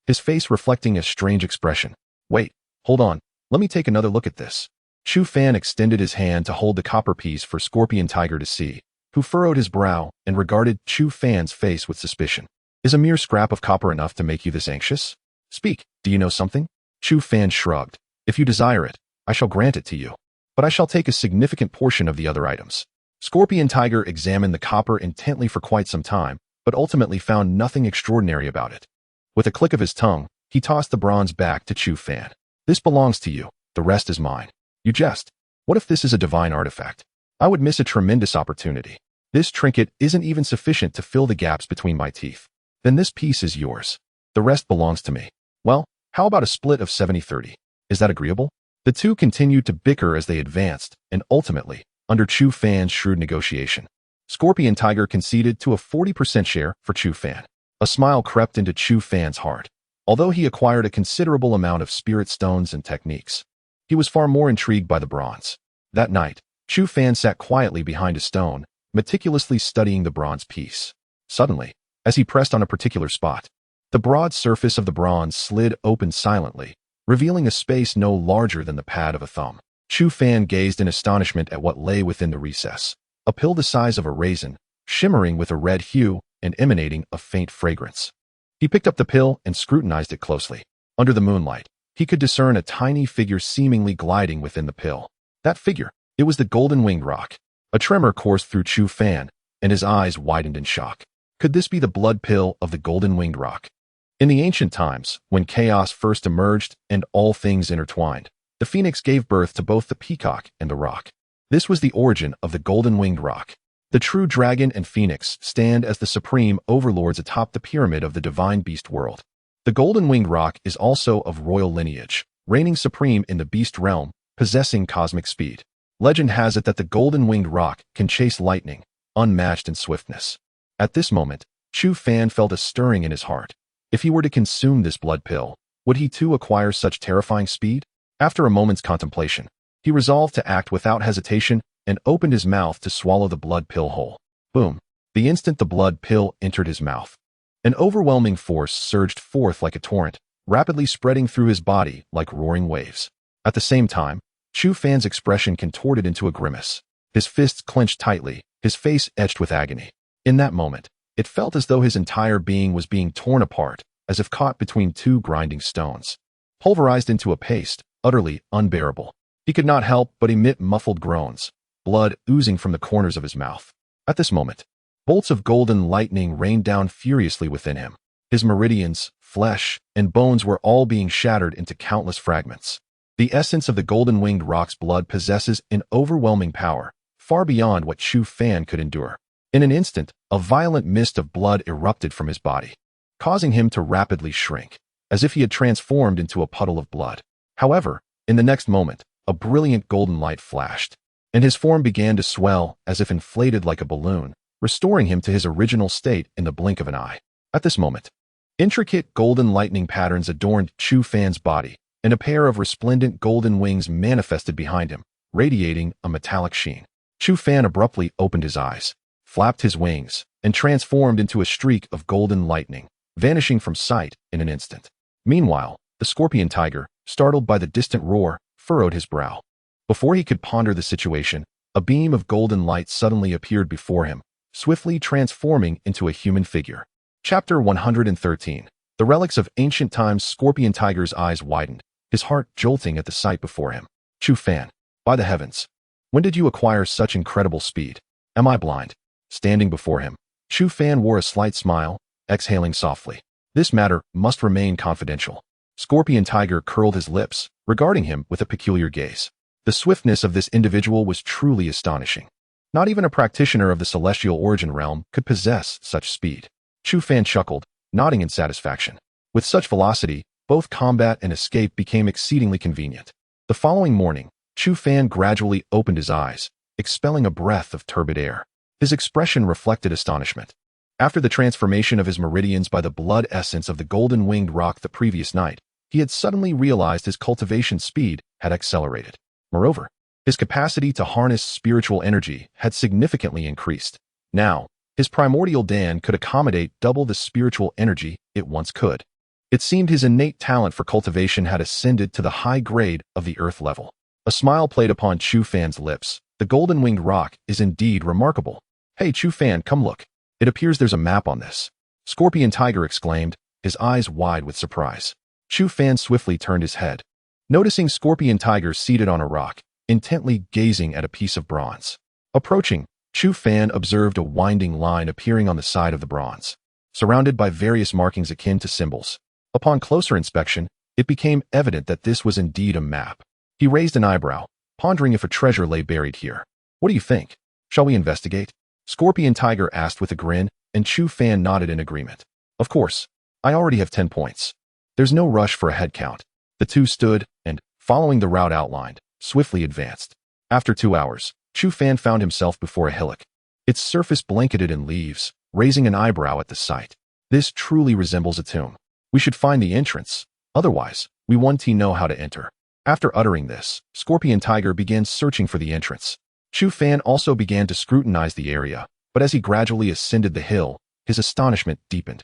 his face reflecting a strange expression. Wait, hold on, let me take another look at this. Chu Fan extended his hand to hold the copper piece for scorpion tiger to see, who furrowed his brow and regarded Chu Fan's face with suspicion. Is a mere scrap of copper enough to make you this anxious? Speak, do you know something? Chu Fan shrugged. If you desire it, I shall grant it to you. But I shall take a significant portion of the other items. Scorpion tiger examined the copper intently for quite some time, but ultimately found nothing extraordinary about it. With a click of his tongue, he tossed the bronze back to Chu Fan. This belongs to you, the rest is mine. You jest. What if this is a divine artifact? I would miss a tremendous opportunity. This trinket isn't even sufficient to fill the gaps between my teeth. Then this piece is yours. The rest belongs to me. Well, how about a split of 70-30? Is that agreeable? The two continued to bicker as they advanced, and ultimately, under Chu Fan's shrewd negotiation, Scorpion Tiger conceded to a 40% share for Chu Fan. A smile crept into Chu Fan's heart. Although he acquired a considerable amount of spirit stones and techniques, he was far more intrigued by the bronze. That night, Chu Fan sat quietly behind a stone, meticulously studying the bronze piece. Suddenly, as he pressed on a particular spot, the broad surface of the bronze slid open silently, revealing a space no larger than the pad of a thumb. Chu Fan gazed in astonishment at what lay within the recess. A pill the size of a raisin, shimmering with a red hue and emanating a faint fragrance. He picked up the pill and scrutinized it closely. Under the moonlight, he could discern a tiny figure seemingly gliding within the pill. That figure, it was the golden-winged roc. A tremor coursed through Chu Fan, and his eyes widened in shock. Could this be the blood pill of the golden-winged roc? In the ancient times, when chaos first emerged and all things intertwined, the phoenix gave birth to both the peacock and the roc. This was the origin of the golden-winged roc. The true dragon and phoenix stand as the supreme overlords atop the pyramid of the divine beast world. The golden-winged roc is also of royal lineage, reigning supreme in the beast realm, possessing cosmic speed. Legend has it that the golden-winged roc can chase lightning, unmatched in swiftness. At this moment, Chu Fan felt a stirring in his heart. If he were to consume this blood pill, would he too acquire such terrifying speed? After a moment's contemplation, he resolved to act without hesitation and opened his mouth to swallow the blood pill whole. Boom! The instant the blood pill entered his mouth, an overwhelming force surged forth like a torrent, rapidly spreading through his body like roaring waves. At the same time, Chu Fan's expression contorted into a grimace. His fists clenched tightly, his face etched with agony. In that moment, it felt as though his entire being was being torn apart, as if caught between two grinding stones. Pulverized into a paste, utterly unbearable. He could not help but emit muffled groans, blood oozing from the corners of his mouth. At this moment, bolts of golden lightning rained down furiously within him. His meridians, flesh, and bones were all being shattered into countless fragments. The essence of the golden-winged roc's blood possesses an overwhelming power, far beyond what Chu Fan could endure. In an instant, a violent mist of blood erupted from his body, causing him to rapidly shrink, as if he had transformed into a puddle of blood. However, in the next moment, a brilliant golden light flashed, and his form began to swell as if inflated like a balloon, restoring him to his original state in the blink of an eye. At this moment, intricate golden lightning patterns adorned Chu Fan's body, and a pair of resplendent golden wings manifested behind him, radiating a metallic sheen. Chu Fan abruptly opened his eyes, flapped his wings, and transformed into a streak of golden lightning, vanishing from sight in an instant. Meanwhile, the scorpion tiger, startled by the distant roar, furrowed his brow. Before he could ponder the situation, a beam of golden light suddenly appeared before him, swiftly transforming into a human figure. Chapter 113. The relics of ancient times. Scorpion tiger's eyes widened, his heart jolting at the sight before him. Chu Fan, by the heavens, when did you acquire such incredible speed? Am I blind? Standing before him, Chu Fan wore a slight smile, exhaling softly. This matter must remain confidential. Scorpion Tiger curled his lips, regarding him with a peculiar gaze. The swiftness of this individual was truly astonishing. Not even a practitioner of the celestial origin realm could possess such speed. Chu Fan chuckled, nodding in satisfaction. With such velocity, both combat and escape became exceedingly convenient. The following morning, Chu Fan gradually opened his eyes, expelling a breath of turbid air. His expression reflected astonishment. After the transformation of his meridians by the blood essence of the golden-winged rock the previous night, he had suddenly realized his cultivation speed had accelerated. Moreover, his capacity to harness spiritual energy had significantly increased. Now, his primordial Dan could accommodate double the spiritual energy it once could. It seemed his innate talent for cultivation had ascended to the high grade of the earth level. A smile played upon Chu Fan's lips. The golden-winged rock is indeed remarkable. Hey Chu Fan, come look. It appears there's a map on this. Scorpion Tiger exclaimed, his eyes wide with surprise. Chu Fan swiftly turned his head. Noticing Scorpion Tiger seated on a rock, intently gazing at a piece of bronze. Approaching, Chu Fan observed a winding line appearing on the side of the bronze, surrounded by various markings akin to symbols. Upon closer inspection, it became evident that this was indeed a map. He raised an eyebrow, pondering if a treasure lay buried here. What do you think? Shall we investigate? Scorpion Tiger asked with a grin, and Chu Fan nodded in agreement. Of course. I already have 10 points. There's no rush for a head count. The two stood, and, following the route outlined, swiftly advanced. After 2 hours, Chu Fan found himself before a hillock, its surface blanketed in leaves, raising an eyebrow at the sight. This truly resembles a tomb. We should find the entrance. Otherwise, we won't know how to enter. After uttering this, Scorpion Tiger began searching for the entrance. Chu Fan also began to scrutinize the area, but as he gradually ascended the hill, his astonishment deepened.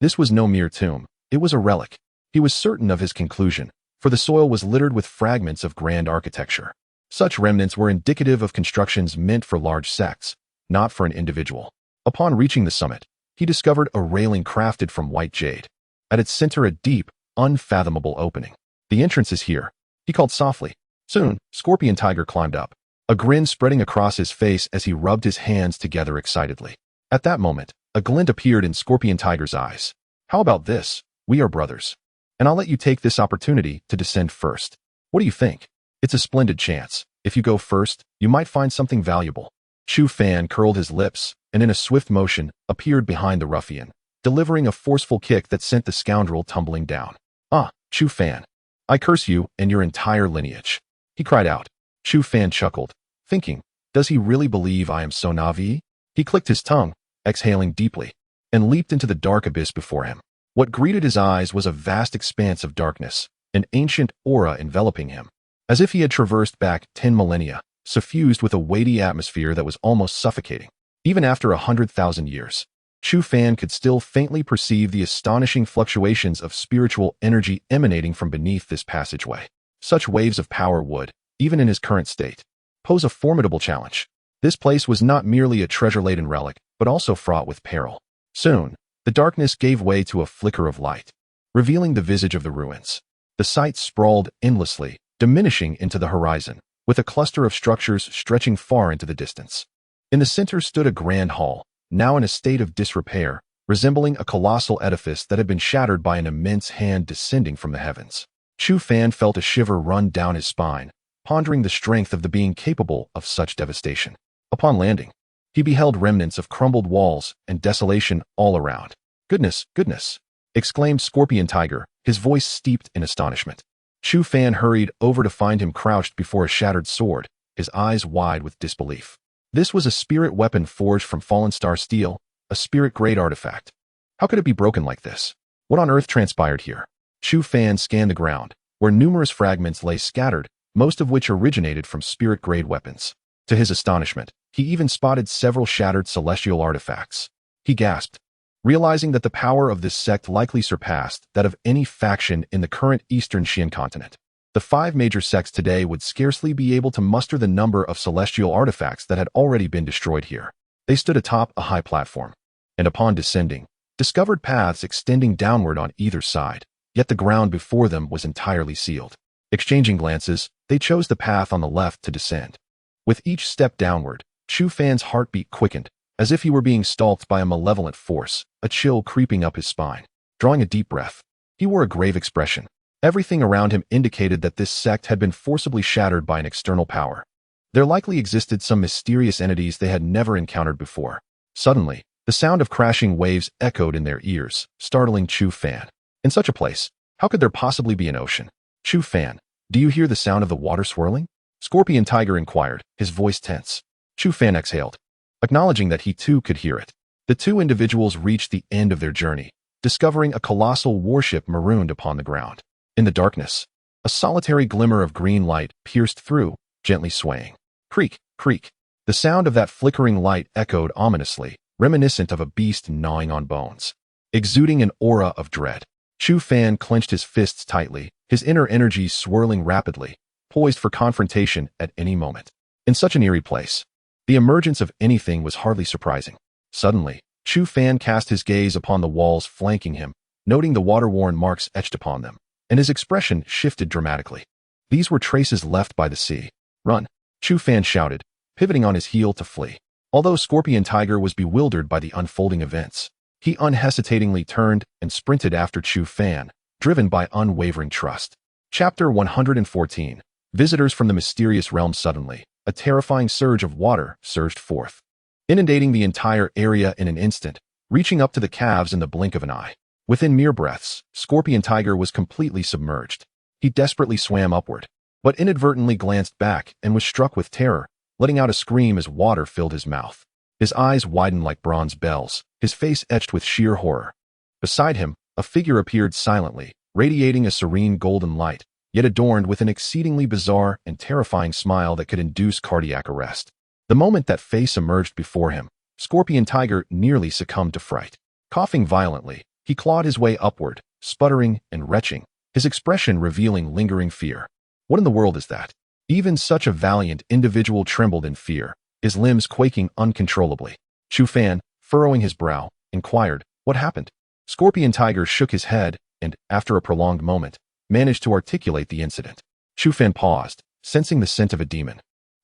This was no mere tomb. It was a relic. He was certain of his conclusion, for the soil was littered with fragments of grand architecture. Such remnants were indicative of constructions meant for large sects, not for an individual. Upon reaching the summit, he discovered a railing crafted from white jade. At its center, a deep, unfathomable opening. The entrance is here, he called softly. Soon, Scorpion Tiger climbed up, a grin spreading across his face as he rubbed his hands together excitedly. At that moment, a glint appeared in Scorpion Tiger's eyes. How about this? We are brothers. And I'll let you take this opportunity to descend first. What do you think? It's a splendid chance. If you go first, you might find something valuable. Chu Fan curled his lips, and in a swift motion, appeared behind the ruffian, delivering a forceful kick that sent the scoundrel tumbling down. Ah, Chu Fan. I curse you and your entire lineage. He cried out. Chu Fan chuckled, thinking, does he really believe I am so naive? He clicked his tongue, exhaling deeply, and leaped into the dark abyss before him. What greeted his eyes was a vast expanse of darkness, an ancient aura enveloping him, as if he had traversed back 10 millennia, suffused with a weighty atmosphere that was almost suffocating. Even after 100,000 years, Chu Fan could still faintly perceive the astonishing fluctuations of spiritual energy emanating from beneath this passageway. Such waves of power would, even in his current state, pose a formidable challenge. This place was not merely a treasure-laden relic, but also fraught with peril. Soon, the darkness gave way to a flicker of light, revealing the visage of the ruins. The site sprawled endlessly, diminishing into the horizon, with a cluster of structures stretching far into the distance. In the center stood a grand hall, now in a state of disrepair, resembling a colossal edifice that had been shattered by an immense hand descending from the heavens. Chu Fan felt a shiver run down his spine, pondering the strength of the being capable of such devastation. Upon landing, he beheld remnants of crumbled walls and desolation all around. Goodness, goodness! Exclaimed Scorpion Tiger, his voice steeped in astonishment. Chu Fan hurried over to find him crouched before a shattered sword, his eyes wide with disbelief. This was a spirit weapon forged from fallen star steel, a spirit-grade artifact. How could it be broken like this? What on earth transpired here? Chu Fan scanned the ground, where numerous fragments lay scattered, most of which originated from spirit-grade weapons. To his astonishment, he even spotted several shattered celestial artifacts. He gasped, realizing that the power of this sect likely surpassed that of any faction in the current Eastern Xian continent. The 5 major sects today would scarcely be able to muster the number of celestial artifacts that had already been destroyed here. They stood atop a high platform, and upon descending, discovered paths extending downward on either side, yet the ground before them was entirely sealed. Exchanging glances, they chose the path on the left to descend. With each step downward, Chu Fan's heartbeat quickened, as if he were being stalked by a malevolent force, a chill creeping up his spine. Drawing a deep breath, he wore a grave expression. Everything around him indicated that this sect had been forcibly shattered by an external power. There likely existed some mysterious entities they had never encountered before. Suddenly, the sound of crashing waves echoed in their ears, startling Chu Fan. In such a place, how could there possibly be an ocean? Chu Fan, do you hear the sound of the water swirling? Scorpion Tiger inquired, his voice tense. Chu Fan exhaled, acknowledging that he too could hear it. The two individuals reached the end of their journey, discovering a colossal warship marooned upon the ground. In the darkness, a solitary glimmer of green light pierced through, gently swaying. Creak, creak. The sound of that flickering light echoed ominously, reminiscent of a beast gnawing on bones. Exuding an aura of dread, Chu Fan clenched his fists tightly, his inner energies swirling rapidly, poised for confrontation at any moment. In such an eerie place, the emergence of anything was hardly surprising. Suddenly, Chu Fan cast his gaze upon the walls flanking him, noting the water-worn marks etched upon them, and his expression shifted dramatically. These were traces left by the sea. Run! Chu Fan shouted, pivoting on his heel to flee. Although Scorpion Tiger was bewildered by the unfolding events, he unhesitatingly turned and sprinted after Chu Fan, driven by unwavering trust. Chapter 114. Visitors from the mysterious realm. Suddenly, a terrifying surge of water surged forth, inundating the entire area in an instant, reaching up to the calves in the blink of an eye. Within mere breaths, Scorpion Tiger was completely submerged. He desperately swam upward, but inadvertently glanced back and was struck with terror, letting out a scream as water filled his mouth. His eyes widened like bronze bells, his face etched with sheer horror. Beside him, a figure appeared silently, radiating a serene golden light, yet adorned with an exceedingly bizarre and terrifying smile that could induce cardiac arrest. The moment that face emerged before him, Scorpion Tiger nearly succumbed to fright. Coughing violently, he clawed his way upward, sputtering and retching, his expression revealing lingering fear. What in the world is that? Even such a valiant individual trembled in fear, his limbs quaking uncontrollably. Chu Fan, furrowing his brow, inquired, what happened? Scorpion Tiger shook his head and, after a prolonged moment, managed to articulate the incident. Chu Fan paused, sensing the scent of a demon.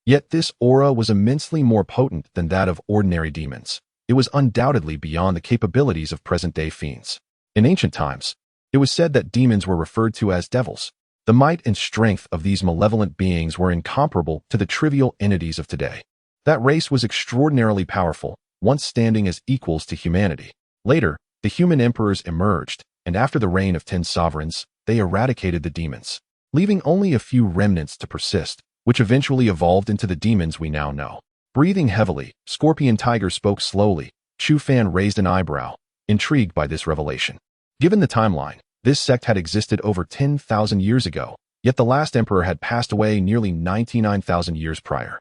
Yet this aura was immensely more potent than that of ordinary demons. It was undoubtedly beyond the capabilities of present-day fiends. In ancient times, it was said that demons were referred to as devils. The might and strength of these malevolent beings were incomparable to the trivial entities of today. That race was extraordinarily powerful, once standing as equals to humanity. Later, the human emperors emerged, and after the reign of 10 sovereigns, they eradicated the demons, leaving only a few remnants to persist, which eventually evolved into the demons we now know. Breathing heavily, Scorpion Tiger spoke slowly. Chu Fan raised an eyebrow, intrigued by this revelation. Given the timeline, this sect had existed over 10,000 years ago, yet the last emperor had passed away nearly 99,000 years prior,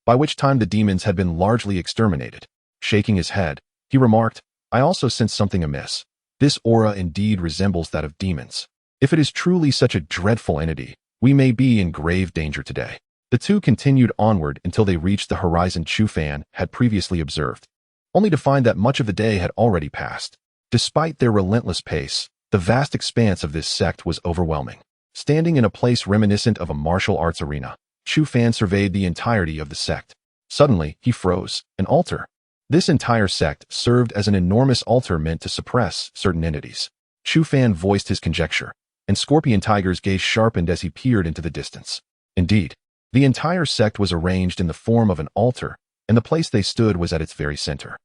by which time the demons had been largely exterminated. Shaking his head, he remarked, I also sense something amiss. This aura indeed resembles that of demons. If it is truly such a dreadful entity, we may be in grave danger today. The two continued onward until they reached the horizon Chu Fan had previously observed, only to find that much of the day had already passed. Despite their relentless pace, the vast expanse of this sect was overwhelming. Standing in a place reminiscent of a martial arts arena, Chu Fan surveyed the entirety of the sect. Suddenly, he froze. An altar. This entire sect served as an enormous altar meant to suppress certain entities. Chu Fan voiced his conjecture, and Scorpion Tiger's gaze sharpened as he peered into the distance. Indeed, the entire sect was arranged in the form of an altar, and the place they stood was at its very center.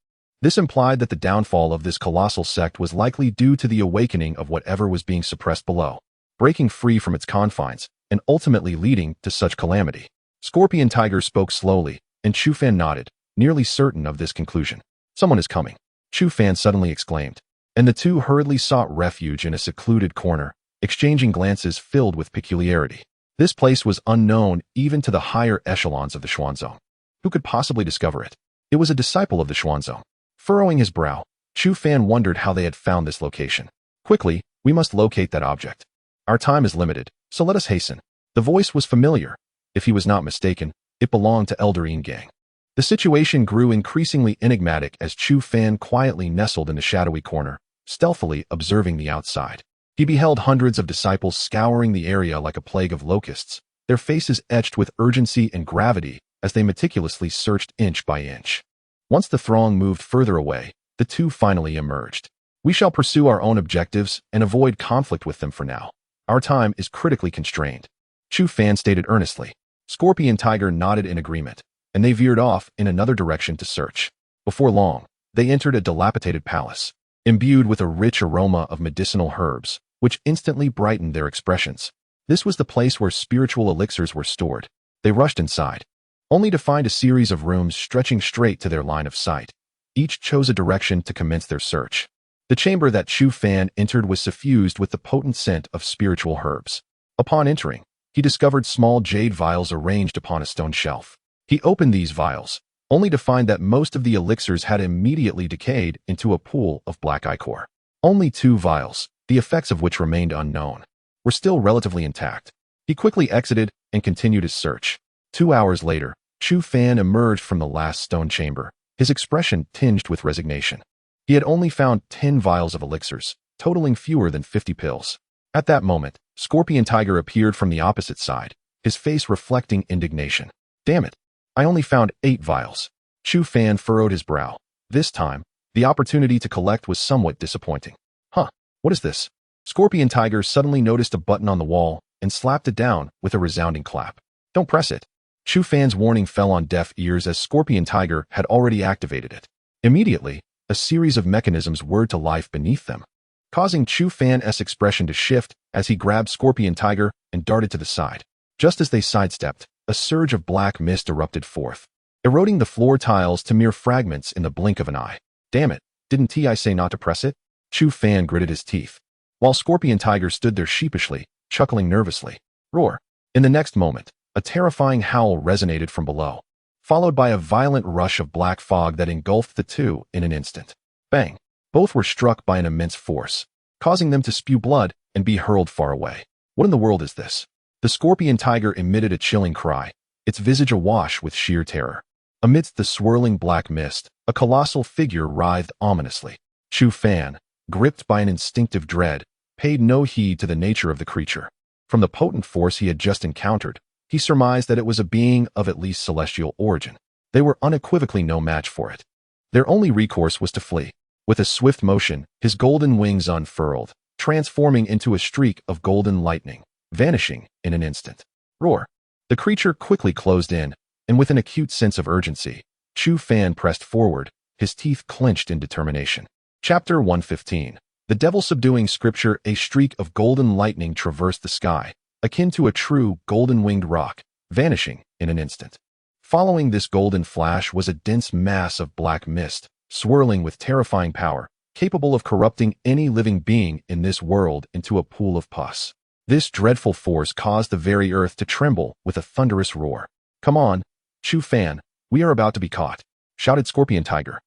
This implied that the downfall of this colossal sect was likely due to the awakening of whatever was being suppressed below, breaking free from its confines, and ultimately leading to such calamity. Scorpion Tiger spoke slowly, and Chu Fan nodded, nearly certain of this conclusion. Someone is coming, Chu Fan suddenly exclaimed, and the two hurriedly sought refuge in a secluded corner, exchanging glances filled with peculiarity. This place was unknown even to the higher echelons of the Xuanzong. Who could possibly discover it? It was a disciple of the Xuanzong. Furrowing his brow, Chu Fan wondered how they had found this location. Quickly, we must locate that object. Our time is limited, so let us hasten. The voice was familiar. If he was not mistaken, it belonged to Elder Gang. The situation grew increasingly enigmatic as Chu Fan quietly nestled in the shadowy corner, stealthily observing the outside. He beheld hundreds of disciples scouring the area like a plague of locusts, their faces etched with urgency and gravity as they meticulously searched inch by inch. Once the throng moved further away, the two finally emerged. We shall pursue our own objectives and avoid conflict with them for now. Our time is critically constrained. Chu Fan stated earnestly. Scorpion Tiger nodded in agreement, and they veered off in another direction to search. Before long, they entered a dilapidated palace, imbued with a rich aroma of medicinal herbs, which instantly brightened their expressions. This was the place where spiritual elixirs were stored. They rushed inside, only to find a series of rooms stretching straight to their line of sight. Each chose a direction to commence their search. The chamber that Chu Fan entered was suffused with the potent scent of spiritual herbs. Upon entering, he discovered small jade vials arranged upon a stone shelf. He opened these vials, only to find that most of the elixirs had immediately decayed into a pool of black ichor. Only 2 vials, the effects of which remained unknown, were still relatively intact. He quickly exited and continued his search. 2 hours later, Chu Fan emerged from the last stone chamber, his expression tinged with resignation. He had only found 10 vials of elixirs, totaling fewer than 50 pills. At that moment, Scorpion Tiger appeared from the opposite side, his face reflecting indignation. Damn it! I only found 8 vials. Chu Fan furrowed his brow. This time, the opportunity to collect was somewhat disappointing. Huh, what is this? Scorpion Tiger suddenly noticed a button on the wall and slapped it down with a resounding clap. Don't press it. Chu Fan's warning fell on deaf ears as Scorpion Tiger had already activated it. Immediately, a series of mechanisms whirred to life beneath them, causing Chu Fan's expression to shift as he grabbed Scorpion Tiger and darted to the side. Just as they sidestepped, a surge of black mist erupted forth, eroding the floor tiles to mere fragments in the blink of an eye. Damn it, didn't I say not to press it? Chu Fan gritted his teeth, while Scorpion Tiger stood there sheepishly, chuckling nervously. Roar! In the next moment, a terrifying howl resonated from below, followed by a violent rush of black fog that engulfed the two in an instant. Bang! Both were struck by an immense force, causing them to spew blood and be hurled far away. What in the world is this? The Scorpion Tiger emitted a chilling cry, its visage awash with sheer terror. Amidst the swirling black mist, a colossal figure writhed ominously. Chu Fan, gripped by an instinctive dread, paid no heed to the nature of the creature. From the potent force he had just encountered, he surmised that it was a being of at least celestial origin. They were unequivocally no match for it. Their only recourse was to flee. With a swift motion, his golden wings unfurled, transforming into a streak of golden lightning, vanishing in an instant. Roar! The creature quickly closed in, and with an acute sense of urgency, Chu Fan pressed forward, his teeth clenched in determination. Chapter 115. The devil subduing scripture. A streak of golden lightning traversed the sky, akin to a true golden-winged rock, vanishing in an instant. Following this golden flash was a dense mass of black mist, swirling with terrifying power, capable of corrupting any living being in this world into a pool of pus. This dreadful force caused the very earth to tremble with a thunderous roar. Come on, Chu Fan, we are about to be caught, shouted Scorpion Tiger,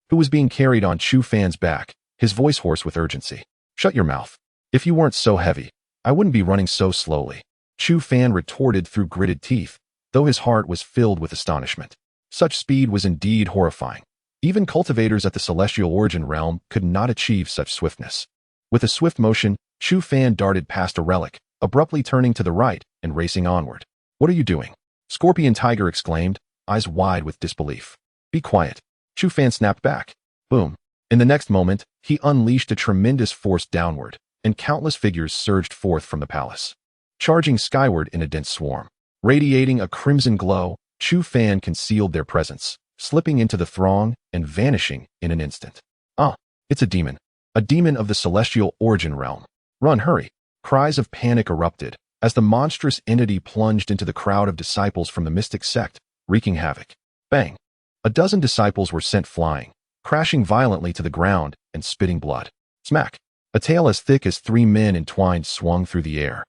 who was being carried on Chu Fan's back, his voice hoarse with urgency. Shut your mouth. If you weren't so heavy, I wouldn't be running so slowly, Chu Fan retorted through gritted teeth, though his heart was filled with astonishment. Such speed was indeed horrifying. Even cultivators at the celestial origin realm could not achieve such swiftness. With a swift motion, Chu Fan darted past a relic, abruptly turning to the right and racing onward. What are you doing? Scorpion Tiger exclaimed, eyes wide with disbelief. Be quiet. Chu Fan snapped back. Boom. In the next moment, he unleashed a tremendous force downward, and countless figures surged forth from the palace, charging skyward in a dense swarm. Radiating a crimson glow, Chu Fan concealed their presence, slipping into the throng and vanishing in an instant. Ah, it's a demon of the celestial origin realm. Run, hurry. Cries of panic erupted as the monstrous entity plunged into the crowd of disciples from the mystic sect, wreaking havoc. Bang! A dozen disciples were sent flying, crashing violently to the ground and spitting blood. Smack! A tail as thick as 3 men entwined swung through the air,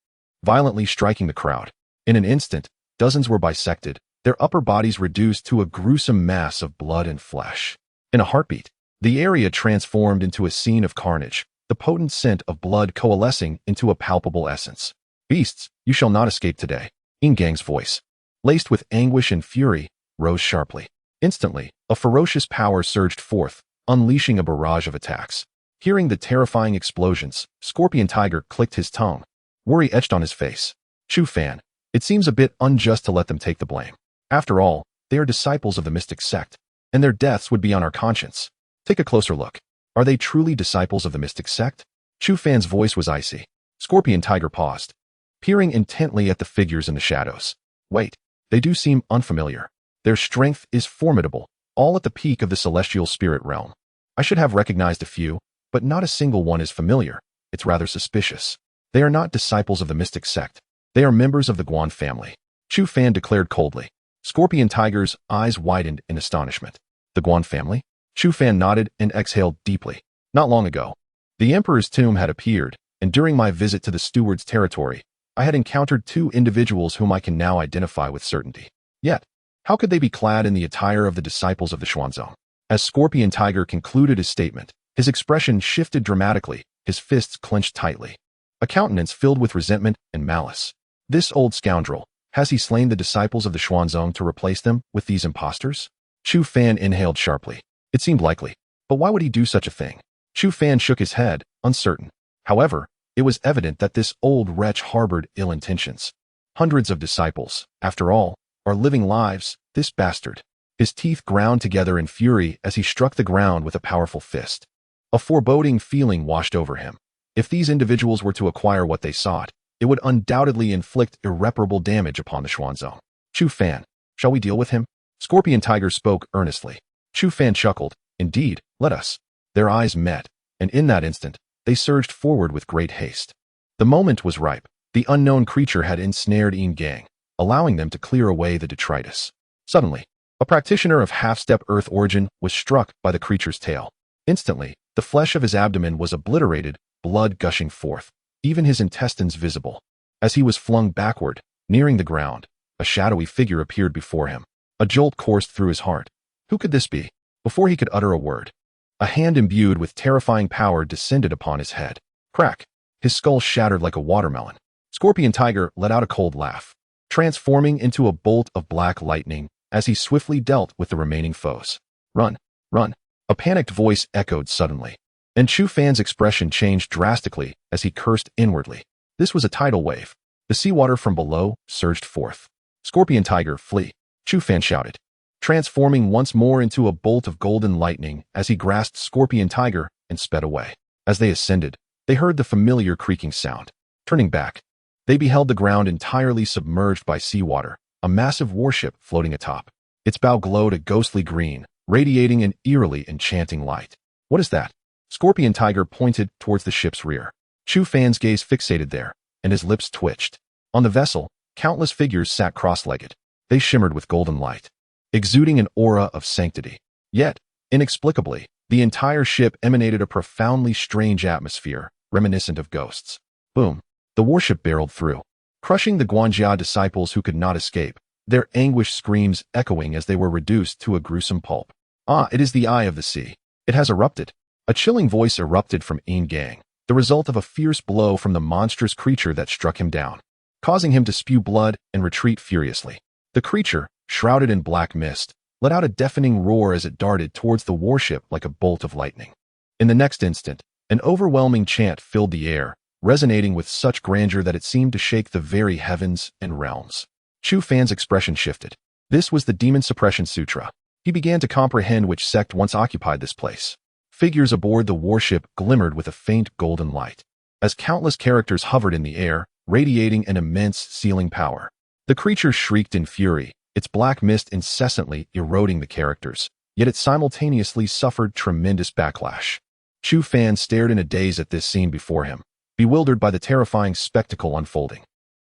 violently striking the crowd. In an instant, dozens were bisected, their upper bodies reduced to a gruesome mass of blood and flesh. In a heartbeat, the area transformed into a scene of carnage, the potent scent of blood coalescing into a palpable essence. Beasts, you shall not escape today. Ingang's voice, laced with anguish and fury, rose sharply. Instantly, a ferocious power surged forth, unleashing a barrage of attacks. Hearing the terrifying explosions, Scorpion Tiger clicked his tongue, worry etched on his face. Chu Fan, it seems a bit unjust to let them take the blame. After all, they are disciples of the mystic sect, and their deaths would be on our conscience. Take a closer look. Are they truly disciples of the mystic sect? Chu Fan's voice was icy. Scorpion Tiger paused, peering intently at the figures in the shadows. Wait, they do seem unfamiliar. Their strength is formidable, all at the peak of the celestial spirit realm. I should have recognized a few, but not a single one is familiar. It's rather suspicious. They are not disciples of the mystic sect. They are members of the Guan family, Chu Fan declared coldly. Scorpion Tiger's eyes widened in astonishment. The Guan family? Chu Fan nodded and exhaled deeply. Not long ago, the Emperor's tomb had appeared, and during my visit to the steward's territory, I had encountered two individuals whom I can now identify with certainty. Yet, how could they be clad in the attire of the disciples of the Xuanzong? As Scorpion Tiger concluded his statement, his expression shifted dramatically, his fists clenched tightly. A countenance filled with resentment and malice. This old scoundrel, has he slain the disciples of the Xuanzong to replace them with these impostors? Chu Fan inhaled sharply. It seemed likely. But why would he do such a thing? Chu Fan shook his head, uncertain. However, it was evident that this old wretch harbored ill intentions. Hundreds of disciples, after all, are living lives, this bastard. His teeth ground together in fury as he struck the ground with a powerful fist. A foreboding feeling washed over him. If these individuals were to acquire what they sought, it would undoubtedly inflict irreparable damage upon the Xuanzong. Chu Fan, shall we deal with him? Scorpion Tiger spoke earnestly. Chu Fan chuckled. Indeed, let us. Their eyes met, and in that instant, they surged forward with great haste. The moment was ripe. The unknown creature had ensnared Yin Gang, allowing them to clear away the detritus. Suddenly, a practitioner of half-step earth origin was struck by the creature's tail. Instantly, the flesh of his abdomen was obliterated, blood gushing forth, even his intestines visible. As he was flung backward, nearing the ground, a shadowy figure appeared before him. A jolt coursed through his heart. Who could this be? Before he could utter a word, a hand imbued with terrifying power descended upon his head. Crack! His skull shattered like a watermelon. Scorpion Tiger let out a cold laugh, transforming into a bolt of black lightning as he swiftly dealt with the remaining foes. Run! Run! A panicked voice echoed suddenly, and Chu Fan's expression changed drastically as he cursed inwardly. This was a tidal wave. The seawater from below surged forth. Scorpion Tiger, flee! Chu Fan shouted, transforming once more into a bolt of golden lightning as he grasped Scorpion Tiger and sped away. As they ascended, they heard the familiar creaking sound. Turning back, they beheld the ground entirely submerged by seawater, a massive warship floating atop. Its bow glowed a ghostly green, radiating an eerily enchanting light. What is that? Scorpion Tiger pointed towards the ship's rear. Chu Fan's gaze fixated there, and his lips twitched. On the vessel, countless figures sat cross-legged. They shimmered with golden light, exuding an aura of sanctity. Yet, inexplicably, the entire ship emanated a profoundly strange atmosphere, reminiscent of ghosts. Boom! The warship barreled through, crushing the Guanjia disciples who could not escape, their anguished screams echoing as they were reduced to a gruesome pulp. Ah, it is the eye of the sea. It has erupted. A chilling voice erupted from Yin Gang, the result of a fierce blow from the monstrous creature that struck him down, causing him to spew blood and retreat furiously. The creature, shrouded in black mist, let out a deafening roar as it darted towards the warship like a bolt of lightning. In the next instant, an overwhelming chant filled the air, resonating with such grandeur that it seemed to shake the very heavens and realms. Chu Fan's expression shifted. This was the Demon Suppression Sutra. He began to comprehend which sect once occupied this place. Figures aboard the warship glimmered with a faint golden light, as countless characters hovered in the air, radiating an immense sealing power. The creature shrieked in fury, its black mist incessantly eroding the characters, yet it simultaneously suffered tremendous backlash. Chu Fan stared in a daze at this scene before him, bewildered by the terrifying spectacle unfolding.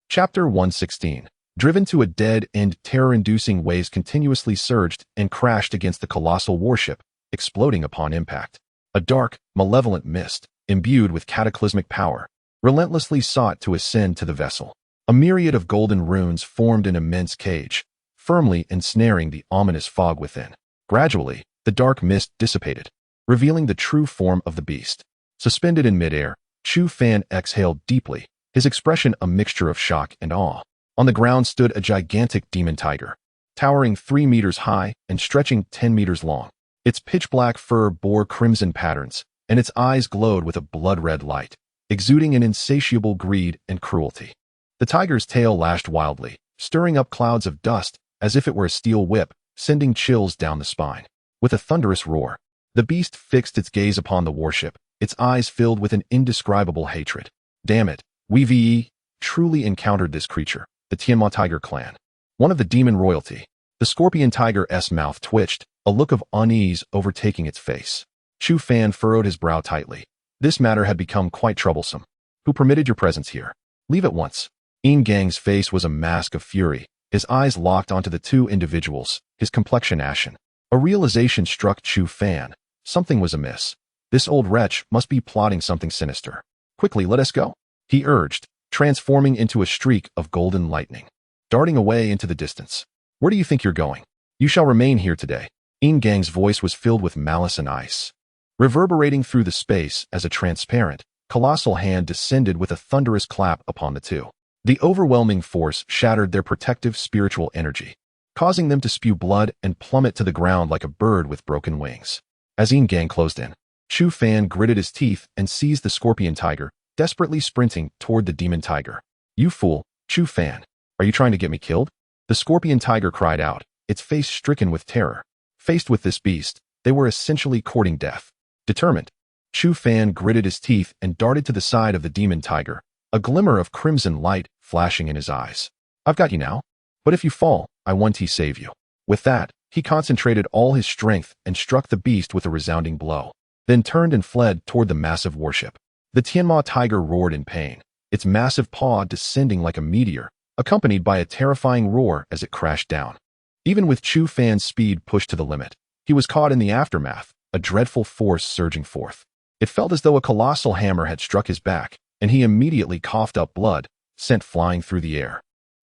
Chapter 116. Driven to a dead end, terror-inducing waves continuously surged and crashed against the colossal warship, exploding upon impact. A dark, malevolent mist, imbued with cataclysmic power, relentlessly sought to ascend to the vessel. A myriad of golden runes formed an immense cage, firmly ensnaring the ominous fog within. Gradually, the dark mist dissipated, revealing the true form of the beast. Suspended in midair, Chu Fan exhaled deeply, his expression a mixture of shock and awe. On the ground stood a gigantic demon tiger, towering 3 meters high and stretching 10 meters long. Its pitch-black fur bore crimson patterns, and its eyes glowed with a blood-red light, exuding an insatiable greed and cruelty. The tiger's tail lashed wildly, stirring up clouds of dust as if it were a steel whip, sending chills down the spine. With a thunderous roar, the beast fixed its gaze upon the warship, its eyes filled with an indescribable hatred. Damn it, we've truly encountered this creature, the Tianma tiger clan. One of the demon royalty. The scorpion tiger's mouth twitched, a look of unease overtaking its face. Chu Fan furrowed his brow tightly. This matter had become quite troublesome. Who permitted your presence here? Leave at once. Yin Gang's face was a mask of fury, his eyes locked onto the two individuals, his complexion ashen. A realization struck Chu Fan. Something was amiss. This old wretch must be plotting something sinister. Quickly, let us go, he urged, transforming into a streak of golden lightning, darting away into the distance. Where do you think you're going? You shall remain here today. Yin Gang's voice was filled with malice and ice, reverberating through the space as a transparent, colossal hand descended with a thunderous clap upon the two. The overwhelming force shattered their protective spiritual energy, causing them to spew blood and plummet to the ground like a bird with broken wings. As Yin Gang closed in, Chu Fan gritted his teeth and seized the scorpion tiger, desperately sprinting toward the demon tiger. You fool, Chu Fan. Are you trying to get me killed? The scorpion tiger cried out, its face stricken with terror. Faced with this beast, they were essentially courting death. Determined, Chu Fan gritted his teeth and darted to the side of the demon tiger, a glimmer of crimson light flashing in his eyes. I've got you now. But if you fall, I want to save you. With that, he concentrated all his strength and struck the beast with a resounding blow, then turned and fled toward the massive warship. The Tianma tiger roared in pain, its massive paw descending like a meteor, accompanied by a terrifying roar as it crashed down. Even with Chu Fan's speed pushed to the limit, he was caught in the aftermath, a dreadful force surging forth. It felt as though a colossal hammer had struck his back, and he immediately coughed up blood, sent flying through the air.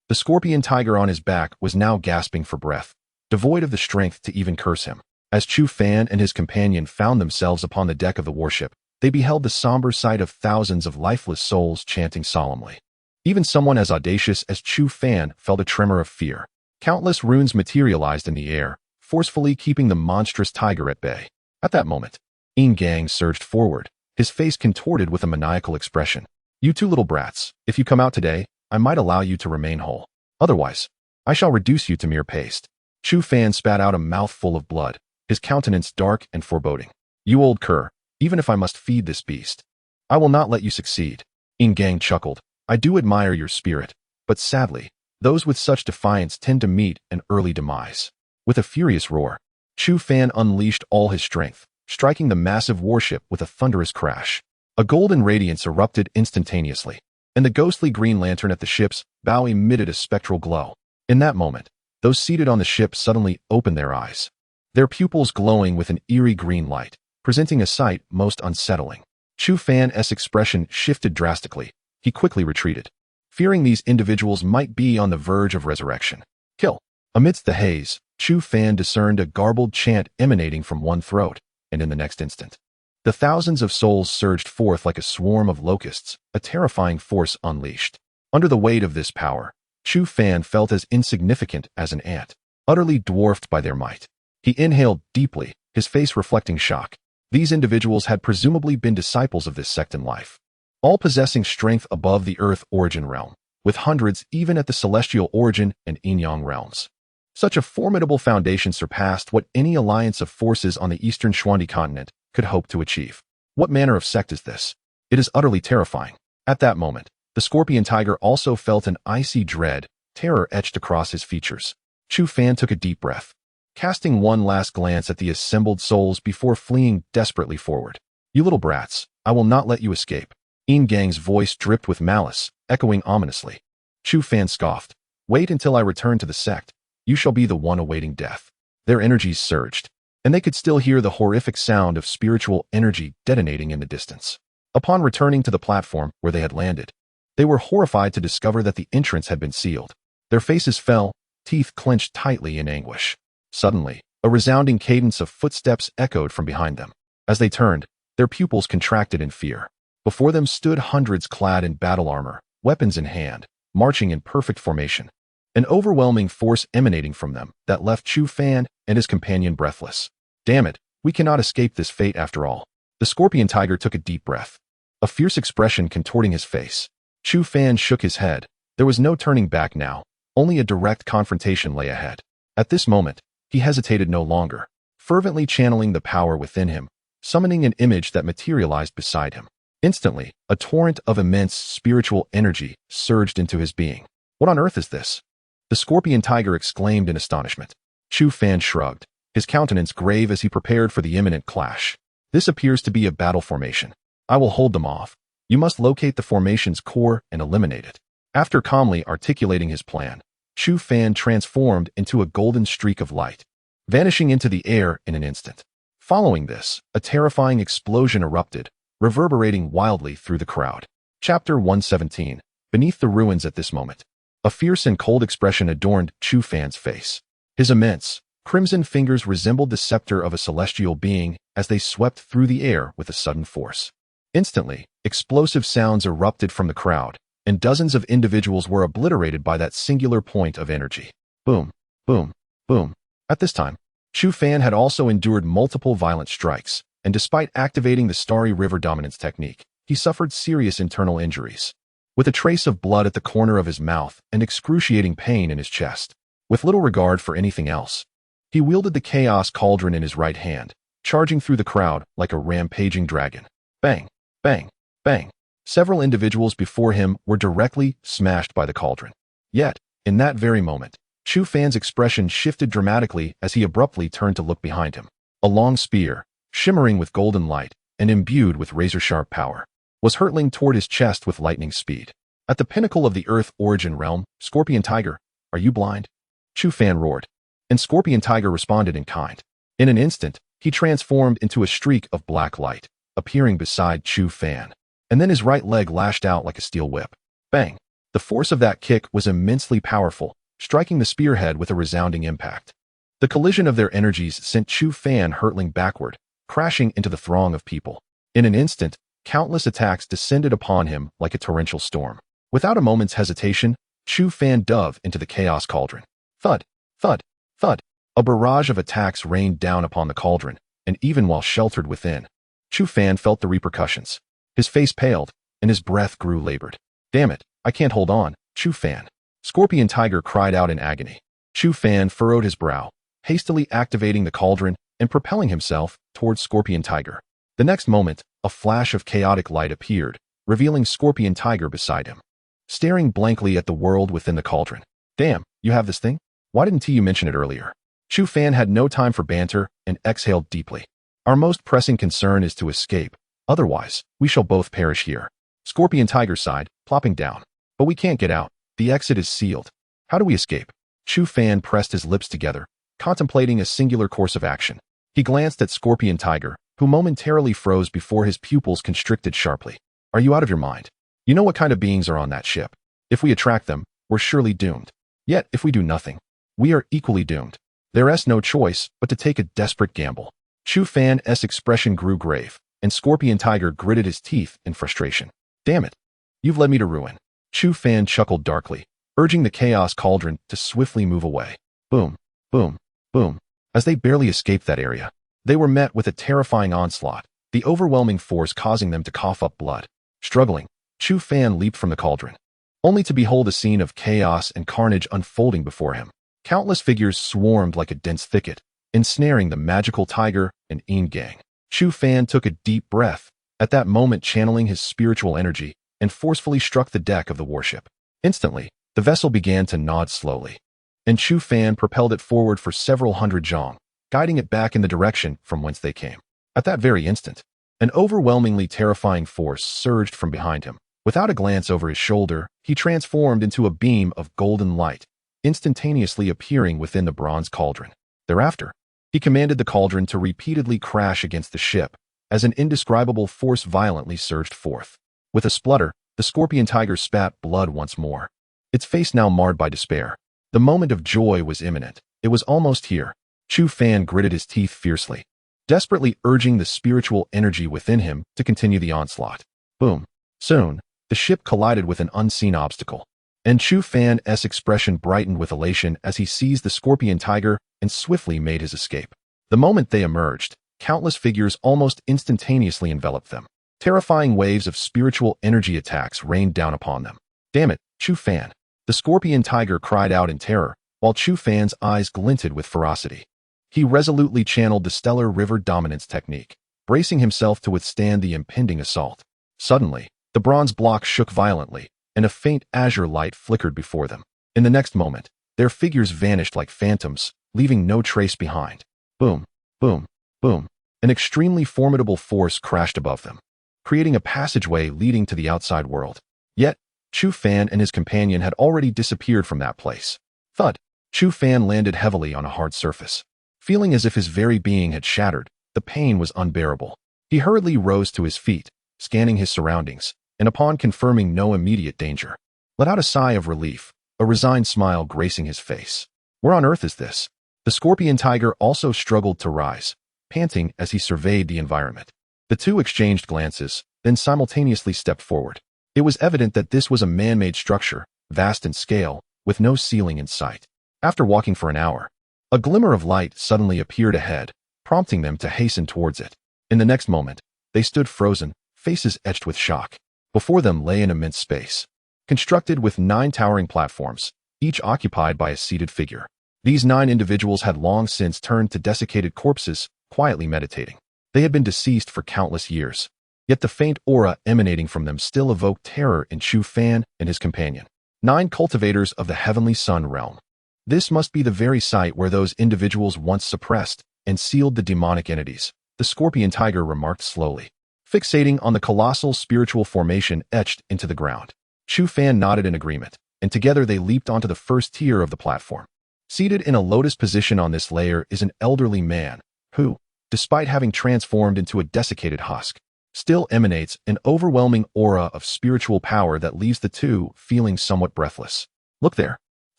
The scorpion tiger on his back was now gasping for breath, devoid of the strength to even curse him. As Chu Fan and his companion found themselves upon the deck of the warship, they beheld the somber sight of thousands of lifeless souls chanting solemnly. Even someone as audacious as Chu Fan felt a tremor of fear. Countless runes materialized in the air, forcefully keeping the monstrous tiger at bay. At that moment, Yin Gang surged forward, his face contorted with a maniacal expression. You two little brats, if you come out today, I might allow you to remain whole. Otherwise, I shall reduce you to mere paste. Chu Fan spat out a mouthful of blood, his countenance dark and foreboding. You old cur, even if I must feed this beast, I will not let you succeed. Yin Gang chuckled. I do admire your spirit, but sadly, those with such defiance tend to meet an early demise. With a furious roar, Chu Fan unleashed all his strength, striking the massive warship with a thunderous crash. A golden radiance erupted instantaneously, and the ghostly green lantern at the ship's bow emitted a spectral glow. In that moment, those seated on the ship suddenly opened their eyes, their pupils glowing with an eerie green light, presenting a sight most unsettling. Chu Fan's expression shifted drastically. He quickly retreated, fearing these individuals might be on the verge of resurrection. Kill. Amidst the haze, Chu Fan discerned a garbled chant emanating from one throat, and in the next instant, the thousands of souls surged forth like a swarm of locusts, a terrifying force unleashed. Under the weight of this power, Chu Fan felt as insignificant as an ant, utterly dwarfed by their might. He inhaled deeply, his face reflecting shock. These individuals had presumably been disciples of this sect in life, all possessing strength above the Earth origin realm, with hundreds even at the celestial origin and yin-yang realms. Such a formidable foundation surpassed what any alliance of forces on the eastern Xuandi continent could hope to achieve. What manner of sect is this? It is utterly terrifying. At that moment, the scorpion tiger also felt an icy dread, terror etched across his features. Chu Fan took a deep breath, casting one last glance at the assembled souls before fleeing desperately forward. You little brats, I will not let you escape. Yin Gang's voice dripped with malice, echoing ominously. Chu Fan scoffed. Wait until I return to the sect. You shall be the one awaiting death. Their energies surged, and they could still hear the horrific sound of spiritual energy detonating in the distance. Upon returning to the platform where they had landed, they were horrified to discover that the entrance had been sealed. Their faces fell, teeth clenched tightly in anguish. Suddenly, a resounding cadence of footsteps echoed from behind them. As they turned, their pupils contracted in fear. Before them stood hundreds clad in battle armor, weapons in hand, marching in perfect formation. An overwhelming force emanating from them that left Chu Fan and his companion breathless. Damn it, we cannot escape this fate after all. The scorpion tiger took a deep breath, a fierce expression contorting his face. Chu Fan shook his head. There was no turning back now, only a direct confrontation lay ahead. At this moment, he hesitated no longer. fervently channeling the power within him, summoning an image that materialized beside him. Instantly, a torrent of immense spiritual energy surged into his being. What on earth is this? The scorpion tiger exclaimed in astonishment. Chu Fan shrugged, his countenance grave as he prepared for the imminent clash. This appears to be a battle formation. I will hold them off. You must locate the formation's core and eliminate it. After calmly articulating his plan, Chu Fan transformed into a golden streak of light, vanishing into the air in an instant. Following this, a terrifying explosion erupted, reverberating wildly through the crowd. Chapter 117. Beneath the ruins at this moment. A fierce and cold expression adorned Chu Fan's face. His immense, crimson fingers resembled the scepter of a celestial being as they swept through the air with a sudden force. Instantly, explosive sounds erupted from the crowd, and dozens of individuals were obliterated by that singular point of energy. Boom, boom, boom. At this time, Chu Fan had also endured multiple violent strikes, and despite activating the Starry River Dominance technique, he suffered serious internal injuries. With a trace of blood at the corner of his mouth and excruciating pain in his chest. With little regard for anything else, he wielded the Chaos Cauldron in his right hand, charging through the crowd like a rampaging dragon. Bang, bang, bang. Several individuals before him were directly smashed by the cauldron. Yet, in that very moment, Chu Fan's expression shifted dramatically as he abruptly turned to look behind him. A long spear, shimmering with golden light and imbued with razor-sharp power, was hurtling toward his chest with lightning speed. At the pinnacle of the Earth origin realm, Scorpion Tiger, are you blind? Chu Fan roared, and Scorpion Tiger responded in kind. In an instant, he transformed into a streak of black light, appearing beside Chu Fan, and then his right leg lashed out like a steel whip. Bang! The force of that kick was immensely powerful, striking the spearhead with a resounding impact. The collision of their energies sent Chu Fan hurtling backward, crashing into the throng of people. In an instant, countless attacks descended upon him like a torrential storm. Without a moment's hesitation, Chu Fan dove into the Chaos Cauldron. Thud, thud, thud. A barrage of attacks rained down upon the cauldron, and even while sheltered within, Chu Fan felt the repercussions. His face paled, and his breath grew labored. Damn it, I can't hold on, Chu Fan. Scorpion Tiger cried out in agony. Chu Fan furrowed his brow, hastily activating the cauldron and propelling himself towards Scorpion Tiger. The next moment, a flash of chaotic light appeared, revealing Scorpion Tiger beside him, staring blankly at the world within the cauldron. Damn, you have this thing? Why didn't you mention it earlier? Chu Fan had no time for banter and exhaled deeply. Our most pressing concern is to escape. Otherwise, we shall both perish here. Scorpion Tiger sighed, plopping down. But we can't get out. The exit is sealed. How do we escape? Chu Fan pressed his lips together, contemplating a singular course of action. He glanced at Scorpion Tiger, who momentarily froze before his pupils constricted sharply. Are you out of your mind? You know what kind of beings are on that ship. If we attract them, we're surely doomed. Yet, if we do nothing, we are equally doomed. There's no choice but to take a desperate gamble. Chu Fan's expression grew grave, and Scorpion Tiger gritted his teeth in frustration. Damn it. You've led me to ruin. Chu Fan chuckled darkly, urging the Chaos Cauldron to swiftly move away. Boom, boom, boom. As they barely escaped that area, they were met with a terrifying onslaught, the overwhelming force causing them to cough up blood. Struggling, Chu Fan leaped from the cauldron, only to behold a scene of chaos and carnage unfolding before him. Countless figures swarmed like a dense thicket, ensnaring the magical tiger and Yin gang. Chu Fan took a deep breath, at that moment channeling his spiritual energy, and forcefully struck the deck of the warship. Instantly, the vessel began to nod slowly, and Chu Fan propelled it forward for several hundred zhong, guiding it back in the direction from whence they came. At that very instant, an overwhelmingly terrifying force surged from behind him. Without a glance over his shoulder, he transformed into a beam of golden light, instantaneously appearing within the bronze cauldron. Thereafter, he commanded the cauldron to repeatedly crash against the ship, as an indescribable force violently surged forth. With a splutter, the Scorpion Tiger spat blood once more, its face now marred by despair. The moment of joy was imminent. It was almost here. Chu Fan gritted his teeth fiercely, desperately urging the spiritual energy within him to continue the onslaught. Boom. Soon, the ship collided with an unseen obstacle, and Chu Fan's expression brightened with elation as he seized the Scorpion Tiger and swiftly made his escape. The moment they emerged, countless figures almost instantaneously enveloped them. Terrifying waves of spiritual energy attacks rained down upon them. Damn it, Chu Fan. The Scorpion Tiger cried out in terror, while Chu Fan's eyes glinted with ferocity. He resolutely channeled the stellar river dominance technique, bracing himself to withstand the impending assault. Suddenly, the bronze block shook violently, and a faint azure light flickered before them. In the next moment, their figures vanished like phantoms, leaving no trace behind. Boom, boom, boom. An extremely formidable force crashed above them, creating a passageway leading to the outside world. Yet, Chu Fan and his companion had already disappeared from that place. Thud. Chu Fan landed heavily on a hard surface. Feeling as if his very being had shattered, the pain was unbearable. He hurriedly rose to his feet, scanning his surroundings, and upon confirming no immediate danger, let out a sigh of relief, a resigned smile gracing his face. Where on earth is this? The scorpion tiger also struggled to rise, panting as he surveyed the environment. The two exchanged glances, then simultaneously stepped forward. It was evident that this was a man-made structure, vast in scale, with no ceiling in sight. After walking for an hour, a glimmer of light suddenly appeared ahead, prompting them to hasten towards it. In the next moment, they stood frozen, faces etched with shock. Before them lay an immense space, constructed with 9 towering platforms, each occupied by a seated figure. These 9 individuals had long since turned to desiccated corpses, quietly meditating. They had been deceased for countless years, yet the faint aura emanating from them still evoked terror in Chu Fan and his companion. 9 cultivators of the heavenly sun realm. This must be the very site where those individuals once suppressed and sealed the demonic entities, the scorpion tiger remarked slowly, fixating on the colossal spiritual formation etched into the ground. Chu Fan nodded in agreement, and together they leaped onto the first tier of the platform. Seated in a lotus position on this layer is an elderly man who, despite having transformed into a desiccated husk, still emanates an overwhelming aura of spiritual power that leaves the two feeling somewhat breathless. Look there.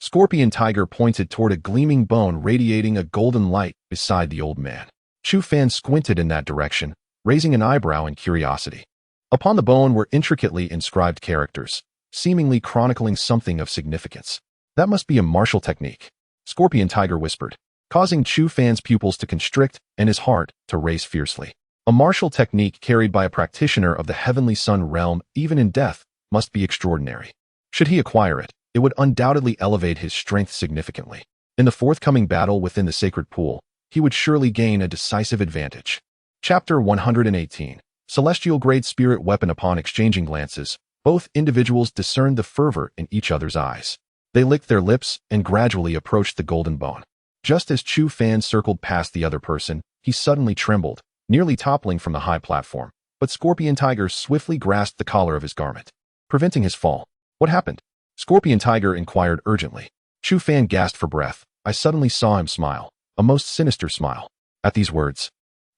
Scorpion Tiger pointed toward a gleaming bone radiating a golden light beside the old man. Chu Fan squinted in that direction, raising an eyebrow in curiosity. Upon the bone were intricately inscribed characters, seemingly chronicling something of significance. That must be a martial technique, Scorpion Tiger whispered, causing Chu Fan's pupils to constrict and his heart to race fiercely. A martial technique carried by a practitioner of the heavenly sun realm, even in death, must be extraordinary. Should he acquire it, it would undoubtedly elevate his strength significantly. In the forthcoming battle within the sacred pool, he would surely gain a decisive advantage. Chapter 118. Celestial Grade Spirit Weapon. Upon exchanging glances, both individuals discerned the fervor in each other's eyes. They licked their lips and gradually approached the golden bone. Just as Chu Fan circled past the other person, he suddenly trembled, nearly toppling from the high platform, but Scorpion Tiger swiftly grasped the collar of his garment, preventing his fall. What happened? Scorpion Tiger inquired urgently. Chu Fan gasped for breath. I suddenly saw him smile, a most sinister smile. At these words,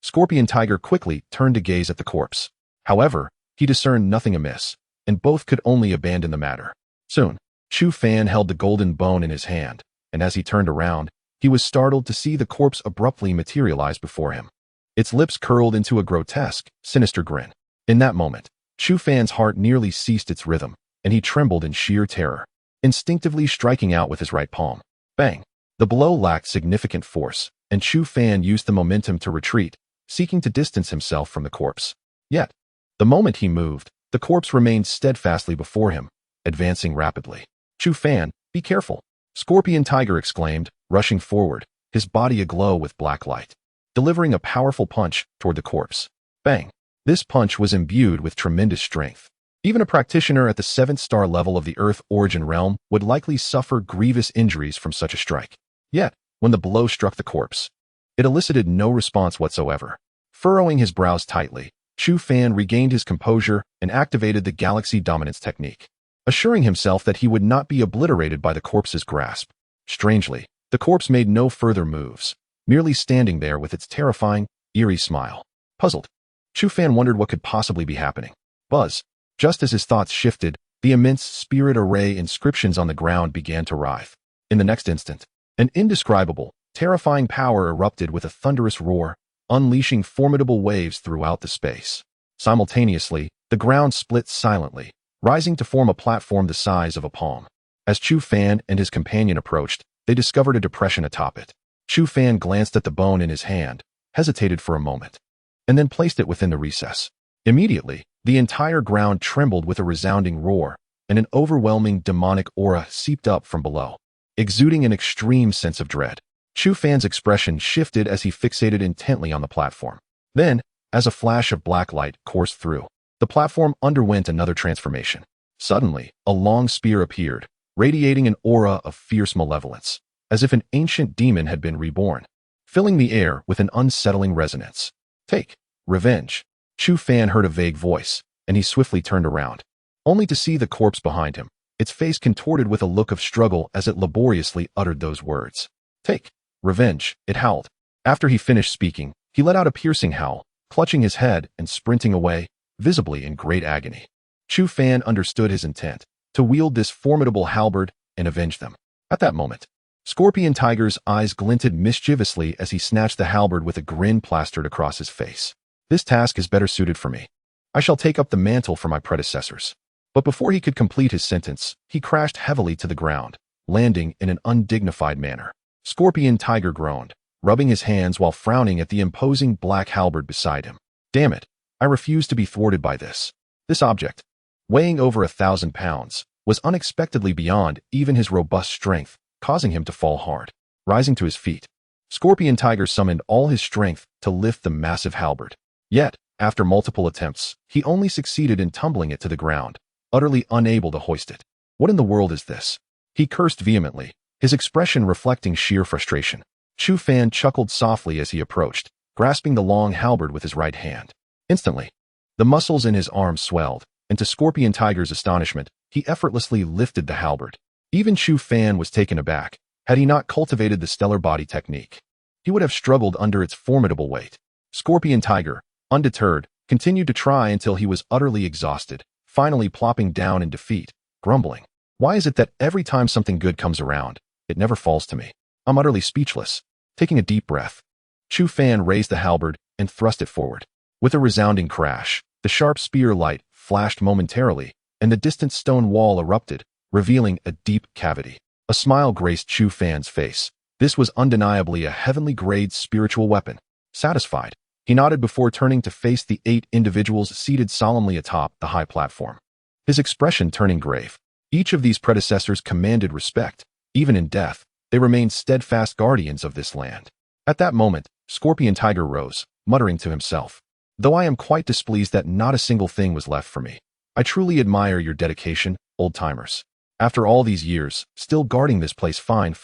Scorpion Tiger quickly turned to gaze at the corpse. However, he discerned nothing amiss, and both could only abandon the matter. Soon, Chu Fan held the golden bone in his hand, and as he turned around, he was startled to see the corpse abruptly materialize before him. Its lips curled into a grotesque, sinister grin. In that moment, Chu Fan's heart nearly ceased its rhythm, and he trembled in sheer terror, instinctively striking out with his right palm. Bang! The blow lacked significant force, and Chu Fan used the momentum to retreat, seeking to distance himself from the corpse. Yet, the moment he moved, the corpse remained steadfastly before him, advancing rapidly. Chu Fan, be careful! Scorpion Tiger exclaimed, rushing forward, his body aglow with black light, delivering a powerful punch toward the corpse. Bang! This punch was imbued with tremendous strength. Even a practitioner at the 7th star level of the Earth origin realm would likely suffer grievous injuries from such a strike. Yet, when the blow struck the corpse, it elicited no response whatsoever. Furrowing his brows tightly, Chu Fan regained his composure and activated the Galaxy Dominance technique, assuring himself that he would not be obliterated by the corpse's grasp. Strangely, the corpse made no further moves, merely standing there with its terrifying, eerie smile. Puzzled, Chu Fan wondered what could possibly be happening. Buzz! Just as his thoughts shifted, the immense spirit array inscriptions on the ground began to writhe. In the next instant, an indescribable, terrifying power erupted with a thunderous roar, unleashing formidable waves throughout the space. Simultaneously, the ground split silently, rising to form a platform the size of a palm. As Chu Fan and his companion approached, they discovered a depression atop it. Chu Fan glanced at the bone in his hand, hesitated for a moment, and then placed it within the recess. Immediately, the entire ground trembled with a resounding roar, and an overwhelming demonic aura seeped up from below, exuding an extreme sense of dread. Chu Fan's expression shifted as he fixated intently on the platform. Then, as a flash of black light coursed through, the platform underwent another transformation. Suddenly, a long spear appeared, radiating an aura of fierce malevolence, as if an ancient demon had been reborn, filling the air with an unsettling resonance. Take revenge. Chu Fan heard a vague voice, and he swiftly turned around, only to see the corpse behind him, its face contorted with a look of struggle as it laboriously uttered those words. Take revenge, it howled. After he finished speaking, he let out a piercing howl, clutching his head and sprinting away, visibly in great agony. Chu Fan understood his intent, to wield this formidable halberd and avenge them. At that moment, Scorpion Tiger's eyes glinted mischievously as he snatched the halberd with a grin plastered across his face. This task is better suited for me. I shall take up the mantle for my predecessors. But before he could complete his sentence, he crashed heavily to the ground, landing in an undignified manner. Scorpion Tiger groaned, rubbing his hands while frowning at the imposing black halberd beside him. Damn it, I refuse to be thwarted by this. This object, weighing over 1,000 pounds, was unexpectedly beyond even his robust strength, causing him to fall hard. Rising to his feet, Scorpion Tiger summoned all his strength to lift the massive halberd. Yet, after multiple attempts, he only succeeded in tumbling it to the ground, utterly unable to hoist it. What in the world is this? He cursed vehemently, his expression reflecting sheer frustration. Chu Fan chuckled softly as he approached, grasping the long halberd with his right hand. Instantly, the muscles in his arms swelled, and to Scorpion Tiger's astonishment, he effortlessly lifted the halberd. Even Chu Fan was taken aback. Had he not cultivated the stellar body technique, he would have struggled under its formidable weight. Scorpion Tiger, undeterred, continued to try until he was utterly exhausted, finally plopping down in defeat, grumbling. Why is it that every time something good comes around, it never falls to me? I'm utterly speechless. Taking a deep breath, Chu Fan raised the halberd and thrust it forward. With a resounding crash, the sharp spear light flashed momentarily, and the distant stone wall erupted, revealing a deep cavity. A smile graced Chu Fan's face. This was undeniably a heavenly-grade spiritual weapon. Satisfied, he nodded before turning to face the 8 individuals seated solemnly atop the high platform, his expression turning grave. Each of these predecessors commanded respect. Even in death, they remained steadfast guardians of this land. At that moment, Scorpion Tiger rose, muttering to himself, "Though I am quite displeased that not a single thing was left for me. I truly admire your dedication, old-timers. After all these years, still guarding this place fine.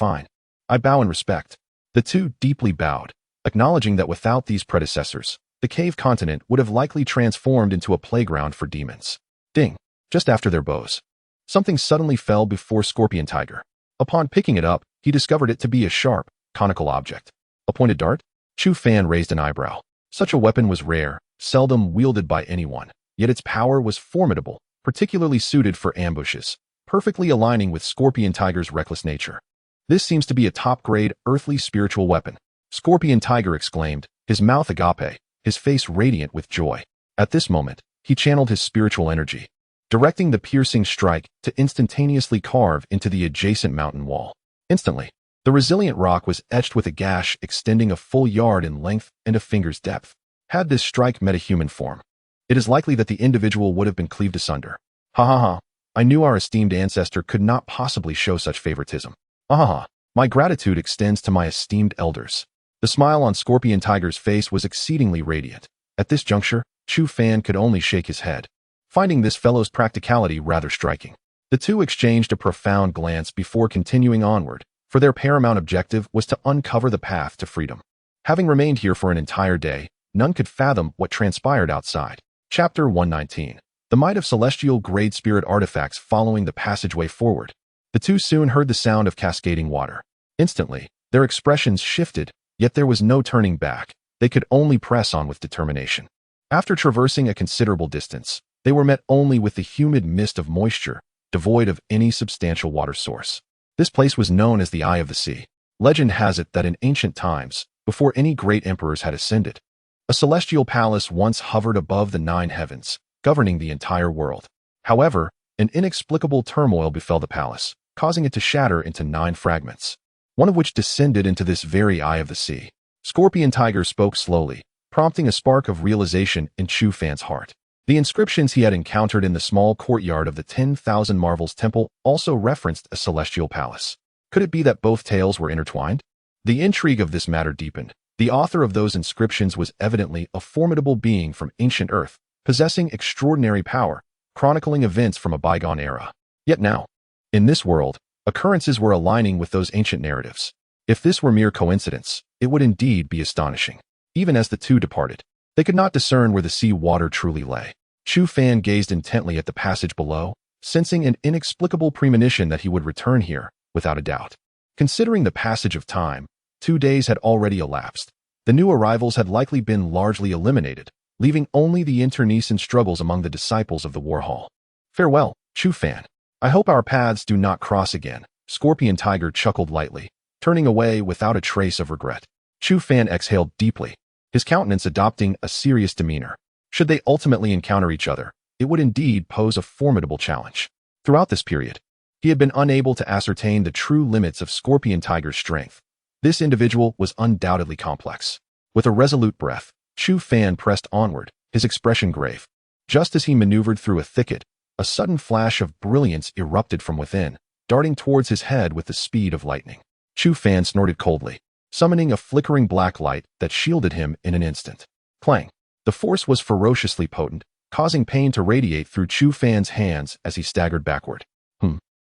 I bow in respect." The two deeply bowed, acknowledging that without these predecessors, the cave continent would have likely transformed into a playground for demons. Ding! Just after their bows, something suddenly fell before Scorpion Tiger. Upon picking it up, he discovered it to be a sharp, conical object. A pointed dart? Chu Fan raised an eyebrow. Such a weapon was rare, seldom wielded by anyone, yet its power was formidable, particularly suited for ambushes, perfectly aligning with Scorpion Tiger's reckless nature. This seems to be a top-grade, earthly spiritual weapon, Scorpion Tiger exclaimed, his mouth agape, his face radiant with joy. At this moment, he channeled his spiritual energy, directing the piercing strike to instantaneously carve into the adjacent mountain wall. Instantly, the resilient rock was etched with a gash extending a full yard in length and a finger's depth. Had this strike met a human form, it is likely that the individual would have been cleaved asunder. Ha ha ha. I knew our esteemed ancestor could not possibly show such favoritism. Ha ha ha. My gratitude extends to my esteemed elders. The smile on Scorpion Tiger's face was exceedingly radiant. At this juncture, Chu Fan could only shake his head, finding this fellow's practicality rather striking. The two exchanged a profound glance before continuing onward, for their paramount objective was to uncover the path to freedom. Having remained here for an entire day, none could fathom what transpired outside. Chapter 119. The might of celestial grade spirit artifacts following the passageway forward. The two soon heard the sound of cascading water. Instantly, their expressions shifted, yet there was no turning back. They could only press on with determination. After traversing a considerable distance, they were met only with the humid mist of moisture, devoid of any substantial water source. This place was known as the Eye of the Sea. Legend has it that in ancient times, before any great emperors had ascended, a celestial palace once hovered above the 9 heavens, governing the entire world. However, an inexplicable turmoil befell the palace, causing it to shatter into 9 fragments, one of which descended into this very Eye of the Sea. Scorpion Tiger spoke slowly, prompting a spark of realization in Chu Fan's heart. The inscriptions he had encountered in the small courtyard of the 10,000 Marvels Temple also referenced a celestial palace. Could it be that both tales were intertwined? The intrigue of this matter deepened. The author of those inscriptions was evidently a formidable being from ancient Earth, possessing extraordinary power, chronicling events from a bygone era. Yet now, in this world, occurrences were aligning with those ancient narratives. If this were mere coincidence, it would indeed be astonishing. Even as the two departed, they could not discern where the sea water truly lay. Chu Fan gazed intently at the passage below, sensing an inexplicable premonition that he would return here, without a doubt. Considering the passage of time, 2 days had already elapsed. The new arrivals had likely been largely eliminated, leaving only the internecine struggles among the disciples of the Warhol. Farewell, Chu Fan. I hope our paths do not cross again. Scorpion Tiger chuckled lightly, turning away without a trace of regret. Chu Fan exhaled deeply, his countenance adopting a serious demeanor. Should they ultimately encounter each other, it would indeed pose a formidable challenge. Throughout this period, he had been unable to ascertain the true limits of Scorpion Tiger's strength. This individual was undoubtedly complex. With a resolute breath, Chu Fan pressed onward, his expression grave. Just as he maneuvered through a thicket, a sudden flash of brilliance erupted from within, darting towards his head with the speed of lightning. Chu Fan snorted coldly, summoning a flickering black light that shielded him in an instant. Clang! The force was ferociously potent, causing pain to radiate through Chu Fan's hands as he staggered backward.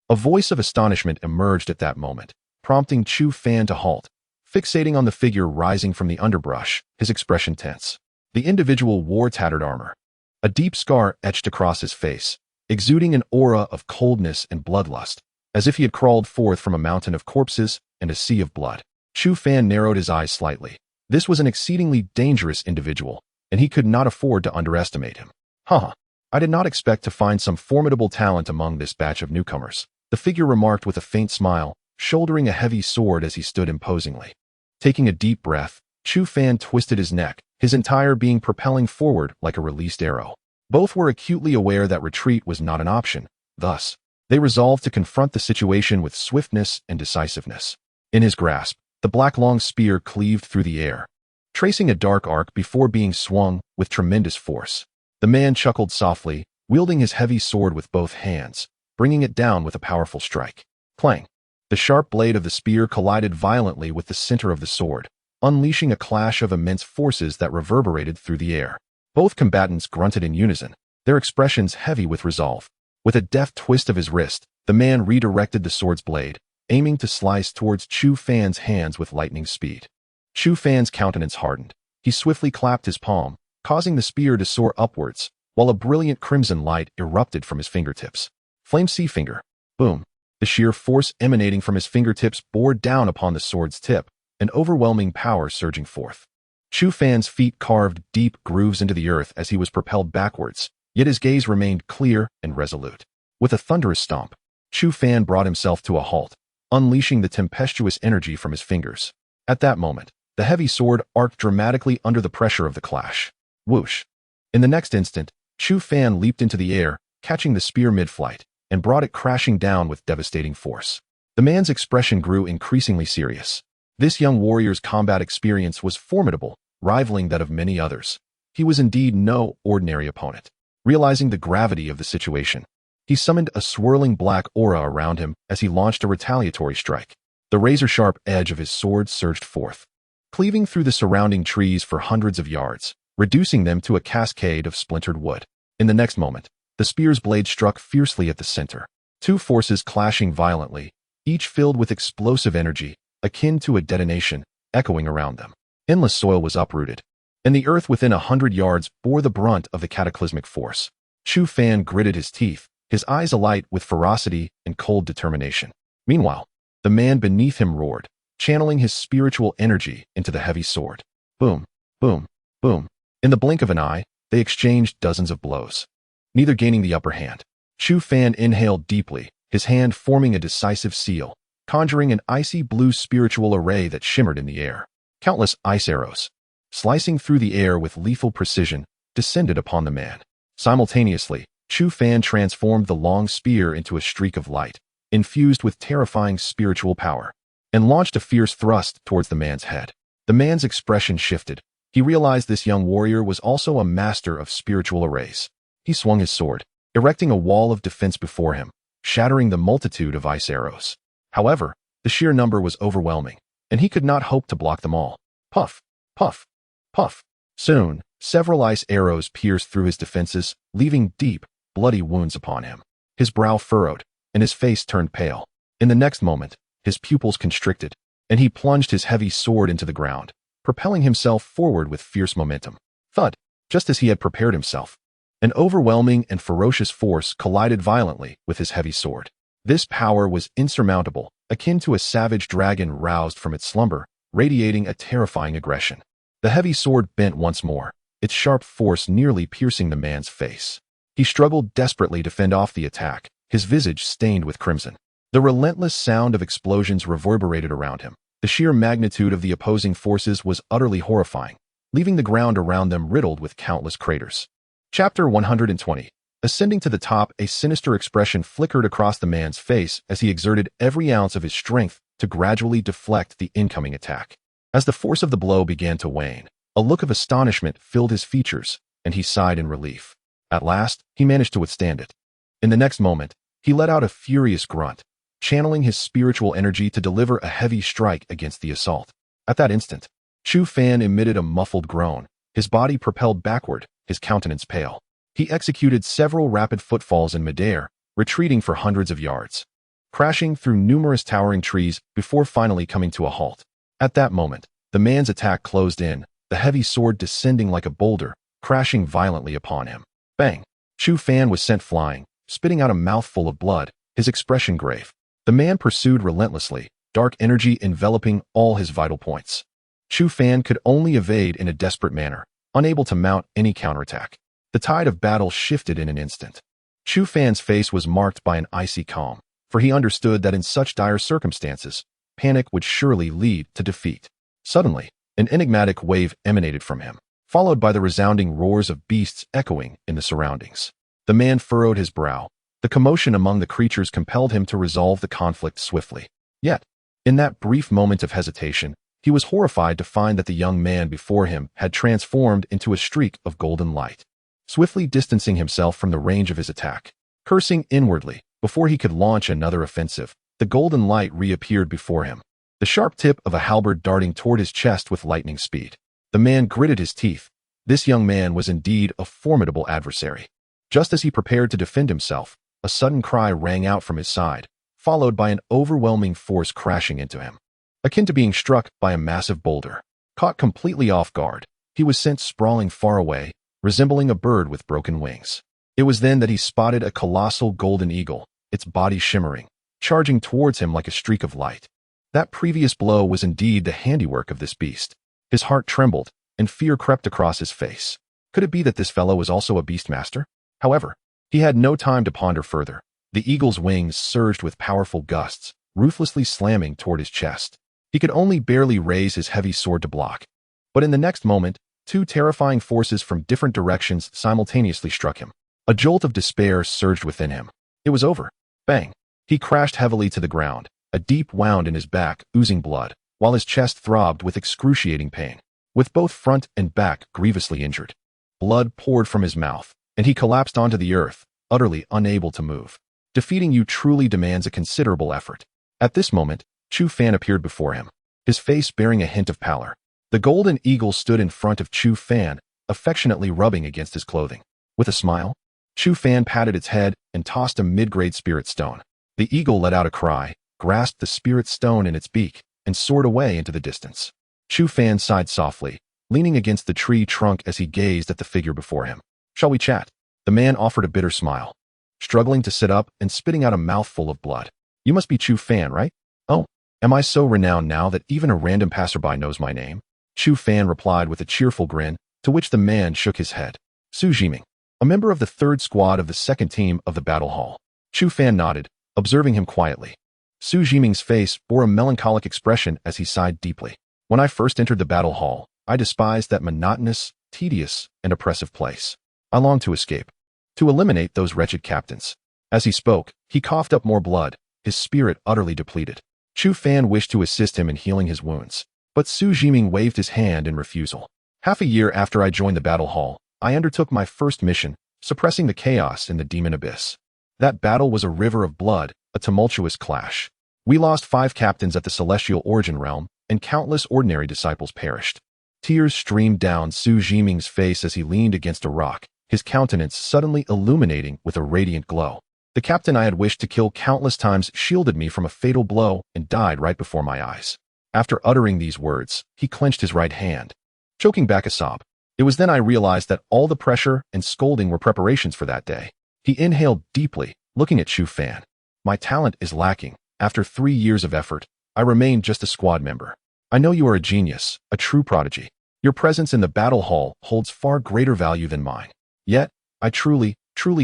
A voice of astonishment emerged at that moment, prompting Chu Fan to halt. Fixating on the figure rising from the underbrush, his expression tense. The individual wore tattered armor. A deep scar etched across his face, exuding an aura of coldness and bloodlust, as if he had crawled forth from a mountain of corpses and a sea of blood. Chu Fan narrowed his eyes slightly. This was an exceedingly dangerous individual, and he could not afford to underestimate him. I did not expect to find some formidable talent among this batch of newcomers, the figure remarked with a faint smile, shouldering a heavy sword as he stood imposingly. Taking a deep breath, Chu Fan twisted his neck, his entire being propelling forward like a released arrow. Both were acutely aware that retreat was not an option. Thus, they resolved to confront the situation with swiftness and decisiveness. In his grasp, the black long spear cleaved through the air, tracing a dark arc before being swung with tremendous force. The man chuckled softly, wielding his heavy sword with both hands, bringing it down with a powerful strike. Clang! The sharp blade of the spear collided violently with the center of the sword, unleashing a clash of immense forces that reverberated through the air. Both combatants grunted in unison, their expressions heavy with resolve. With a deft twist of his wrist, the man redirected the sword's blade, aiming to slice towards Chu Fan's hands with lightning speed. Chu Fan's countenance hardened. He swiftly clapped his palm, causing the spear to soar upwards, while a brilliant crimson light erupted from his fingertips. Flame Sea Finger. Boom. The sheer force emanating from his fingertips bore down upon the sword's tip, an overwhelming power surging forth. Chu Fan's feet carved deep grooves into the earth as he was propelled backwards, yet his gaze remained clear and resolute. With a thunderous stomp, Chu Fan brought himself to a halt, unleashing the tempestuous energy from his fingers. At that moment, the heavy sword arced dramatically under the pressure of the clash. Whoosh! In the next instant, Chu Fan leaped into the air, catching the spear mid-flight, and brought it crashing down with devastating force. The man's expression grew increasingly serious. This young warrior's combat experience was formidable, rivaling that of many others. He was indeed no ordinary opponent. Realizing the gravity of the situation, he summoned a swirling black aura around him as he launched a retaliatory strike. The razor-sharp edge of his sword surged forth, cleaving through the surrounding trees for hundreds of yards, reducing them to a cascade of splintered wood. In the next moment, the spear's blade struck fiercely at the center, two forces clashing violently, each filled with explosive energy, akin to a detonation, echoing around them. Endless soil was uprooted, and the earth within 100 yards bore the brunt of the cataclysmic force. Chu Fan gritted his teeth, his eyes alight with ferocity and cold determination. Meanwhile, the man beneath him roared, channeling his spiritual energy into the heavy sword. Boom, boom, boom. In the blink of an eye, they exchanged dozens of blows, neither gaining the upper hand. Chu Fan inhaled deeply, his hand forming a decisive seal, conjuring an icy blue spiritual array that shimmered in the air. Countless ice arrows, slicing through the air with lethal precision, descended upon the man. Simultaneously, Chu Fan transformed the long spear into a streak of light, infused with terrifying spiritual power, and launched a fierce thrust towards the man's head. The man's expression shifted. He realized this young warrior was also a master of spiritual arrays. He swung his sword, erecting a wall of defense before him, shattering the multitude of ice arrows. However, the sheer number was overwhelming. and he could not hope to block them all. Puff, puff, puff. Soon, several ice arrows pierced through his defenses, leaving deep, bloody wounds upon him. His brow furrowed, and his face turned pale. In the next moment, his pupils constricted, and he plunged his heavy sword into the ground, propelling himself forward with fierce momentum. Thud! Just as he had prepared himself, an overwhelming and ferocious force collided violently with his heavy sword. This power was insurmountable, akin to a savage dragon roused from its slumber, radiating a terrifying aggression. The heavy sword bent once more, its sharp force nearly piercing the man's face. He struggled desperately to fend off the attack, his visage stained with crimson. The relentless sound of explosions reverberated around him. The sheer magnitude of the opposing forces was utterly horrifying, leaving the ground around them riddled with countless craters. Chapter 120. Ascending to the top, a sinister expression flickered across the man's face as he exerted every ounce of his strength to gradually deflect the incoming attack. As the force of the blow began to wane, a look of astonishment filled his features, and he sighed in relief. At last, he managed to withstand it. In the next moment, he let out a furious grunt, channeling his spiritual energy to deliver a heavy strike against the assault. At that instant, Chu Fan emitted a muffled groan, his body propelled backward, his countenance pale. He executed several rapid footfalls in midair, retreating for hundreds of yards, crashing through numerous towering trees before finally coming to a halt. At that moment, the man's attack closed in, the heavy sword descending like a boulder, crashing violently upon him. Bang! Chu Fan was sent flying, spitting out a mouthful of blood, his expression grave. The man pursued relentlessly, dark energy enveloping all his vital points. Chu Fan could only evade in a desperate manner, unable to mount any counterattack. The tide of battle shifted in an instant. Chu Fan's face was marked by an icy calm, for he understood that in such dire circumstances, panic would surely lead to defeat. Suddenly, an enigmatic wave emanated from him, followed by the resounding roars of beasts echoing in the surroundings. The man furrowed his brow. The commotion among the creatures compelled him to resolve the conflict swiftly. Yet, in that brief moment of hesitation, he was horrified to find that the young man before him had transformed into a streak of golden light, swiftly distancing himself from the range of his attack. Cursing inwardly, before he could launch another offensive, the golden light reappeared before him, the sharp tip of a halberd darting toward his chest with lightning speed. The man gritted his teeth. This young man was indeed a formidable adversary. Just as he prepared to defend himself, a sudden cry rang out from his side, followed by an overwhelming force crashing into him. Akin to being struck by a massive boulder. Caught completely off guard, he was sent sprawling far away, resembling a bird with broken wings. It was then that he spotted a colossal golden eagle, its body shimmering, charging towards him like a streak of light. That previous blow was indeed the handiwork of this beast. His heart trembled, and fear crept across his face. Could it be that this fellow was also a beastmaster? However, he had no time to ponder further. The eagle's wings surged with powerful gusts, ruthlessly slamming toward his chest. He could only barely raise his heavy sword to block. But in the next moment, two terrifying forces from different directions simultaneously struck him. A jolt of despair surged within him. It was over. Bang! He crashed heavily to the ground, a deep wound in his back oozing blood, while his chest throbbed with excruciating pain, with both front and back grievously injured. Blood poured from his mouth, and he collapsed onto the earth, utterly unable to move. Defeating you truly demands a considerable effort. At this moment, Chu Fan appeared before him, his face bearing a hint of pallor. The golden eagle stood in front of Chu Fan, affectionately rubbing against his clothing. With a smile, Chu Fan patted its head and tossed a mid-grade spirit stone. The eagle let out a cry, grasped the spirit stone in its beak, and soared away into the distance. Chu Fan sighed softly, leaning against the tree trunk as he gazed at the figure before him. "Shall we chat?" The man offered a bitter smile, struggling to sit up and spitting out a mouthful of blood. "You must be Chu Fan, right?" "Oh, am I so renowned now that even a random passerby knows my name?" Chu Fan replied with a cheerful grin, to which the man shook his head. "Su Jiming, a member of the 3rd squad of the 2nd team of the battle hall." Chu Fan nodded, observing him quietly. Su Jiming's face bore a melancholic expression as he sighed deeply. "When I first entered the battle hall, I despised that monotonous, tedious, and oppressive place. I longed to escape, to eliminate those wretched captains." As he spoke, he coughed up more blood, his spirit utterly depleted. Chu Fan wished to assist him in healing his wounds, but Su Jiming waved his hand in refusal. "Half a year after I joined the battle hall, I undertook my first mission, suppressing the chaos in the demon abyss. That battle was a river of blood, a tumultuous clash. We lost 5 captains at the celestial origin realm, and countless ordinary disciples perished. Tears streamed down Su Jiming's face as he leaned against a rock, his countenance suddenly illuminating with a radiant glow. The captain I had wished to kill countless times shielded me from a fatal blow and died right before my eyes. After uttering these words, he clenched his right hand, choking back a sob. It was then I realized that all the pressure and scolding were preparations for that day. He inhaled deeply, looking at Chu Fan. My talent is lacking. After 3 years of effort, I remain just a squad member. I know you are a genius, a true prodigy. Your presence in the battle hall holds far greater value than mine. Yet, I truly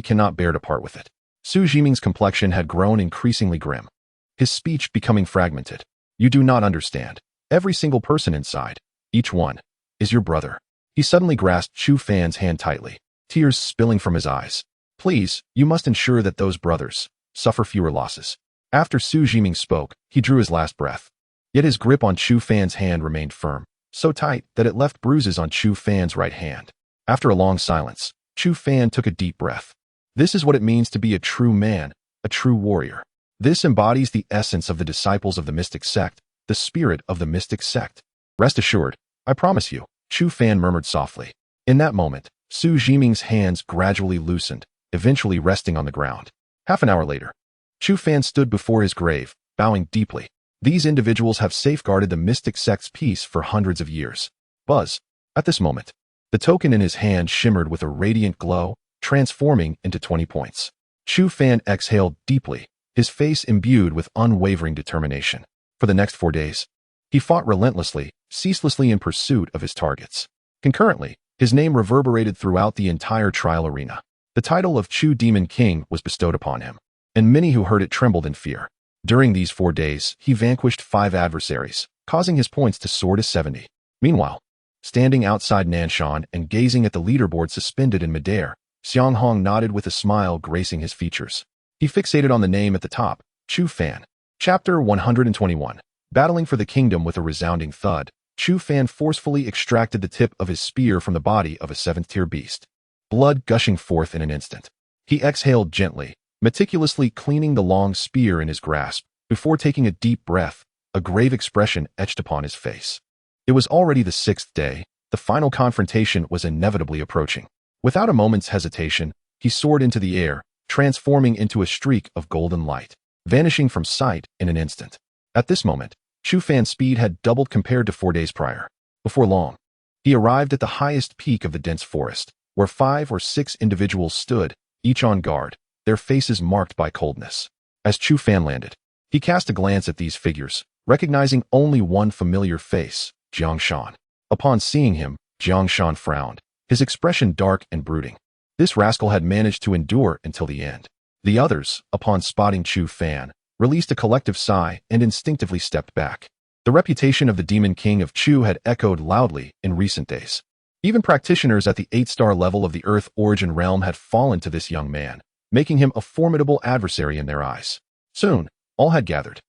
cannot bear to part with it. Su Jiming's complexion had grown increasingly grim, his speech becoming fragmented. You do not understand. Every single person inside, each one, is your brother. He suddenly grasped Chu Fan's hand tightly, tears spilling from his eyes. Please, you must ensure that those brothers suffer fewer losses. After Su Jiming spoke, he drew his last breath. Yet his grip on Chu Fan's hand remained firm, so tight that it left bruises on Chu Fan's right hand. After a long silence, Chu Fan took a deep breath. This is what it means to be a true man, a true warrior. This embodies the essence of the disciples of the mystic sect, the spirit of the mystic sect. Rest assured, I promise you, Chu Fan murmured softly. In that moment, Su Jiming's hands gradually loosened, eventually resting on the ground. Half an hour later, Chu Fan stood before his grave, bowing deeply. These individuals have safeguarded the mystic sect's peace for hundreds of years. Buzz. At this moment, the token in his hand shimmered with a radiant glow, transforming into 20 points. Chu Fan exhaled deeply, his face imbued with unwavering determination. For the next 4 days, he fought relentlessly, ceaselessly in pursuit of his targets. Concurrently, his name reverberated throughout the entire trial arena. The title of Chu Demon King was bestowed upon him, and many who heard it trembled in fear. During these 4 days, he vanquished 5 adversaries, causing his points to soar to 70. Meanwhile, standing outside Nanshan and gazing at the leaderboard suspended in midair, Xiang Hong nodded with a smile gracing his features. He fixated on the name at the top, Chu Fan. Chapter 121. Battling for the kingdom with a resounding thud, Chu Fan forcefully extracted the tip of his spear from the body of a 7th-tier beast, blood gushing forth in an instant. He exhaled gently, meticulously cleaning the long spear in his grasp, before taking a deep breath, a grave expression etched upon his face. It was already the 6th day, the final confrontation was inevitably approaching. Without a moment's hesitation, he soared into the air, transforming into a streak of golden light, vanishing from sight in an instant. At this moment, Chu Fan's speed had doubled compared to 4 days prior. Before long, he arrived at the highest peak of the dense forest, where 5 or 6 individuals stood, each on guard, their faces marked by coldness. As Chu Fan landed, he cast a glance at these figures, recognizing only one familiar face, Jiang Shan. Upon seeing him, Jiang Shan frowned, his expression dark and brooding. This rascal had managed to endure until the end. The others, upon spotting Chu Fan, released a collective sigh and instinctively stepped back. The reputation of the Demon King of Chu had echoed loudly in recent days. Even practitioners at the 8-star level of the Earth Origin realm had fallen to this young man, making him a formidable adversary in their eyes. Soon, all had gathered.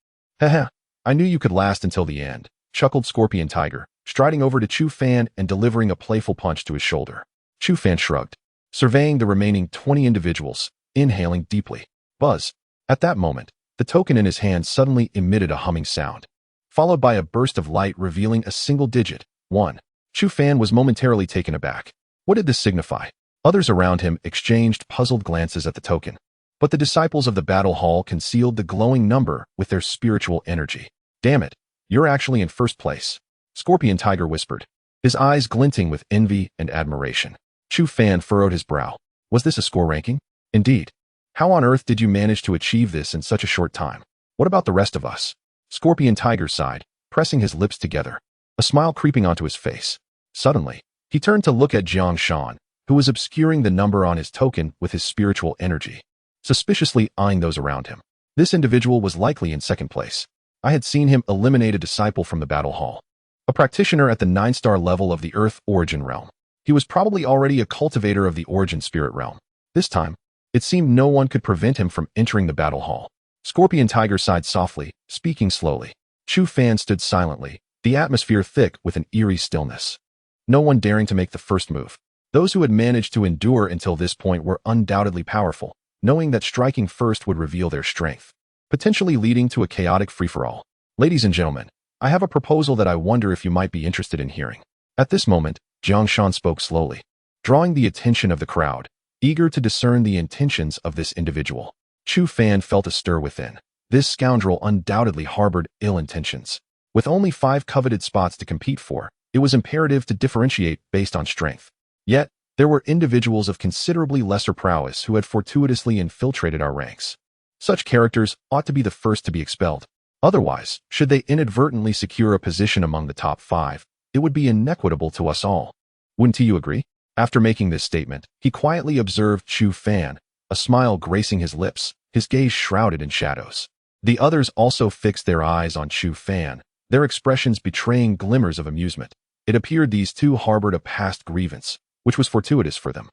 Haha, I knew you could last until the end, chuckled Scorpion Tiger, striding over to Chu Fan and delivering a playful punch to his shoulder. Chu Fan shrugged, surveying the remaining 20 individuals, inhaling deeply. Buzz. At that moment, the token in his hand suddenly emitted a humming sound, followed by a burst of light revealing a single digit, 1. Chu Fan was momentarily taken aback. What did this signify? Others around him exchanged puzzled glances at the token, but the disciples of the battle hall concealed the glowing number with their spiritual energy. Damn it, you're actually in first place, Scorpion Tiger whispered, his eyes glinting with envy and admiration. Chu Fan furrowed his brow. Was this a score ranking? Indeed. How on earth did you manage to achieve this in such a short time? What about the rest of us? Scorpion Tiger sighed, pressing his lips together, a smile creeping onto his face. Suddenly, he turned to look at Jiang Shan, who was obscuring the number on his token with his spiritual energy, suspiciously eyeing those around him. This individual was likely in second place. I had seen him eliminate a disciple from the battle hall, a practitioner at the 9-star level of the Earth Origin realm. He was probably already a cultivator of the Origin Spirit realm. This time, it seemed no one could prevent him from entering the battle hall. Scorpion Tiger sighed softly, speaking slowly. Chu Fan stood silently, the atmosphere thick with an eerie stillness. No one daring to make the first move. Those who had managed to endure until this point were undoubtedly powerful, knowing that striking first would reveal their strength, potentially leading to a chaotic free-for-all. Ladies and gentlemen, I have a proposal that I wonder if you might be interested in hearing. At this moment, Jiang Shan spoke slowly, drawing the attention of the crowd, eager to discern the intentions of this individual. Chu Fan felt a stir within. This scoundrel undoubtedly harbored ill intentions. With only 5 coveted spots to compete for, it was imperative to differentiate based on strength. Yet, there were individuals of considerably lesser prowess who had fortuitously infiltrated our ranks. Such characters ought to be the first to be expelled. Otherwise, should they inadvertently secure a position among the top 5, it would be inequitable to us all. Wouldn't you agree? After making this statement, he quietly observed Chu Fan, a smile gracing his lips, his gaze shrouded in shadows. The others also fixed their eyes on Chu Fan, their expressions betraying glimmers of amusement. It appeared these two harbored a past grievance, which was fortuitous for them,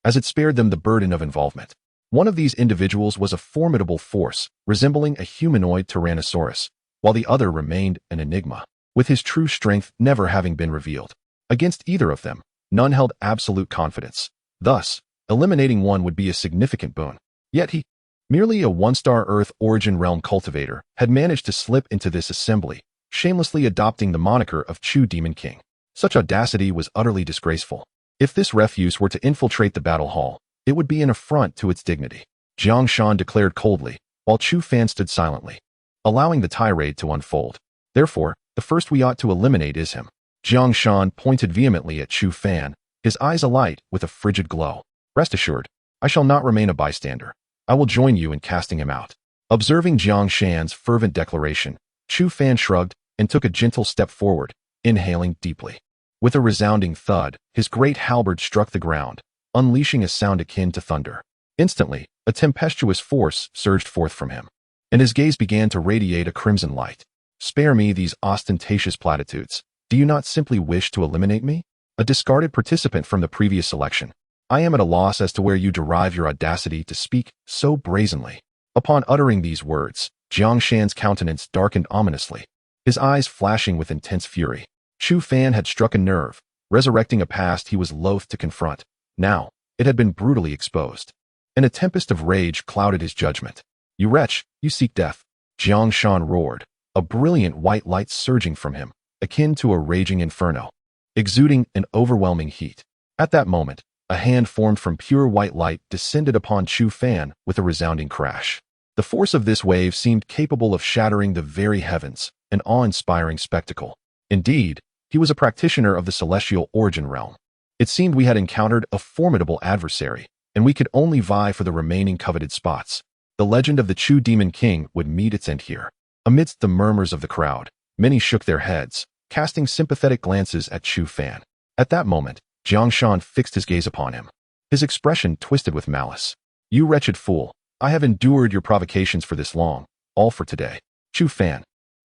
as it spared them the burden of involvement. One of these individuals was a formidable force, resembling a humanoid tyrannosaurus, while the other remained an enigma, with his true strength never having been revealed. Against either of them, none held absolute confidence. Thus, eliminating one would be a significant boon. Yet he, merely a one-star Earth origin realm cultivator, had managed to slip into this assembly, shamelessly adopting the moniker of Chu Demon King. Such audacity was utterly disgraceful. If this refuse were to infiltrate the battle hall, it would be an affront to its dignity, Jiang Shan declared coldly, while Chu Fan stood silently, allowing the tirade to unfold. Therefore, the first we ought to eliminate is him. Jiang Shan pointed vehemently at Chu Fan, his eyes alight with a frigid glow. Rest assured, I shall not remain a bystander. I will join you in casting him out. Observing Jiang Shan's fervent declaration, Chu Fan shrugged and took a gentle step forward, inhaling deeply. With a resounding thud, his great halberd struck the ground, unleashing a sound akin to thunder. Instantly, a tempestuous force surged forth from him, and his gaze began to radiate a crimson light. Spare me these ostentatious platitudes. Do you not simply wish to eliminate me? A discarded participant from the previous selection. I am at a loss as to where you derive your audacity to speak so brazenly. Upon uttering these words, Jiang Shan's countenance darkened ominously, his eyes flashing with intense fury. Chu Fan had struck a nerve, resurrecting a past he was loath to confront. Now, it had been brutally exposed, and a tempest of rage clouded his judgment. You wretch, you seek death. Jiang Shan roared, a brilliant white light surging from him, akin to a raging inferno, exuding an overwhelming heat. At that moment, a hand formed from pure white light descended upon Chu Fan with a resounding crash. The force of this wave seemed capable of shattering the very heavens, an awe-inspiring spectacle. Indeed, he was a practitioner of the celestial origin realm. It seemed we had encountered a formidable adversary, and we could only vie for the remaining coveted spots. The legend of the Chu Demon King would meet its end here. Amidst the murmurs of the crowd, many shook their heads, casting sympathetic glances at Chu Fan. At that moment, Jiang Shan fixed his gaze upon him, his expression twisted with malice. You wretched fool, I have endured your provocations for this long, all for today. Chu Fan,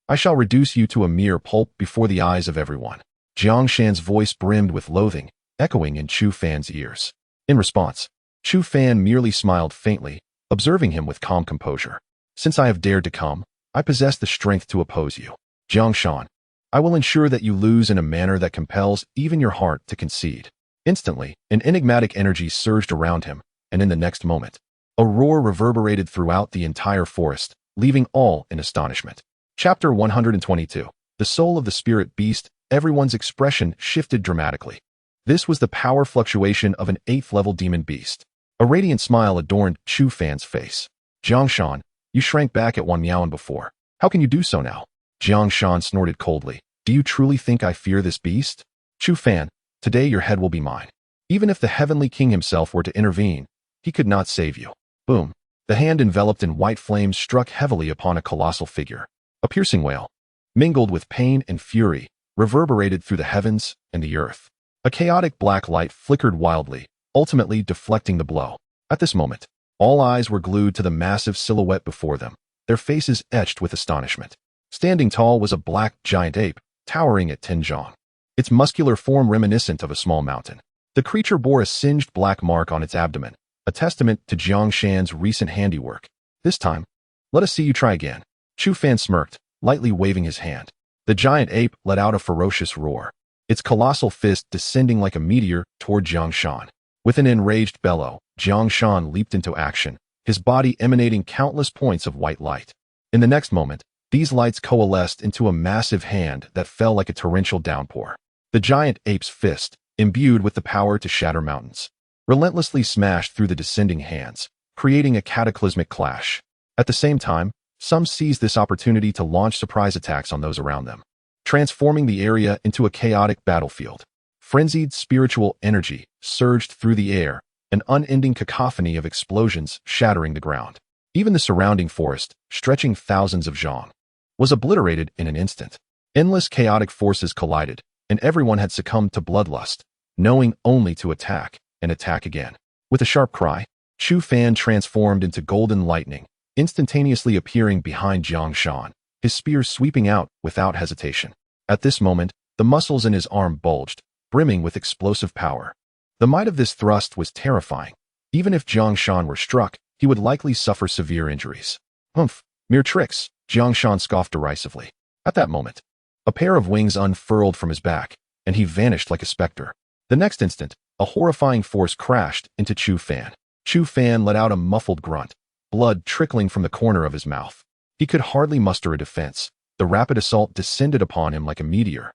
I shall reduce you to a mere pulp before the eyes of everyone. Jiang Shan's voice brimmed with loathing, echoing in Chu Fan's ears. In response, Chu Fan merely smiled faintly, observing him with calm composure. Since I have dared to come, I possess the strength to oppose you. Jiang Shan, I will ensure that you lose in a manner that compels even your heart to concede. Instantly, an enigmatic energy surged around him, and in the next moment, a roar reverberated throughout the entire forest, leaving all in astonishment. Chapter 122. The Soul of the Spirit Beast. Everyone's expression shifted dramatically. This was the power fluctuation of an 8th-level demon beast. A radiant smile adorned Chu Fan's face. Jiang Shan, you shrank back at one Miaoan before. How can you do so now? Jiang Shan snorted coldly. Do you truly think I fear this beast? Chu Fan, today your head will be mine. Even if the Heavenly King himself were to intervene, he could not save you. Boom. The hand enveloped in white flames struck heavily upon a colossal figure. A piercing wail, mingled with pain and fury, reverberated through the heavens and the earth. A chaotic black light flickered wildly, ultimately deflecting the blow. At this moment, all eyes were glued to the massive silhouette before them, their faces etched with astonishment. Standing tall was a black giant ape, towering at 10 zhang, its muscular form reminiscent of a small mountain. The creature bore a singed black mark on its abdomen, a testament to Jiang Shan's recent handiwork. This time, let us see you try again. Chu Fan smirked, lightly waving his hand. The giant ape let out a ferocious roar, its colossal fist descending like a meteor toward Jiang Shan. With an enraged bellow, Jiang Shan leaped into action, his body emanating countless points of white light. In the next moment, These lights coalesced into a massive hand that fell like a torrential downpour. The giant ape's fist, imbued with the power to shatter mountains, relentlessly smashed through the descending hands, creating a cataclysmic clash. At the same time, some seized this opportunity to launch surprise attacks on those around them, transforming the area into a chaotic battlefield. Frenzied spiritual energy surged through the air, an unending cacophony of explosions shattering the ground. Even the surrounding forest, stretching thousands of zhang, was obliterated in an instant. Endless chaotic forces collided, and everyone had succumbed to bloodlust, knowing only to attack and attack again. With a sharp cry, Chu Fan transformed into golden lightning, instantaneously appearing behind Jiang Shan, his spear sweeping out without hesitation. At this moment, the muscles in his arm bulged, brimming with explosive power. The might of this thrust was terrifying. Even if Jiang Shan were struck, he would likely suffer severe injuries. Humph, mere tricks, Jiang Shan scoffed derisively. At that moment, a pair of wings unfurled from his back, and he vanished like a specter. The next instant, a horrifying force crashed into Chu Fan. Chu Fan let out a muffled grunt, blood trickling from the corner of his mouth. He could hardly muster a defense. The rapid assault descended upon him like a meteor,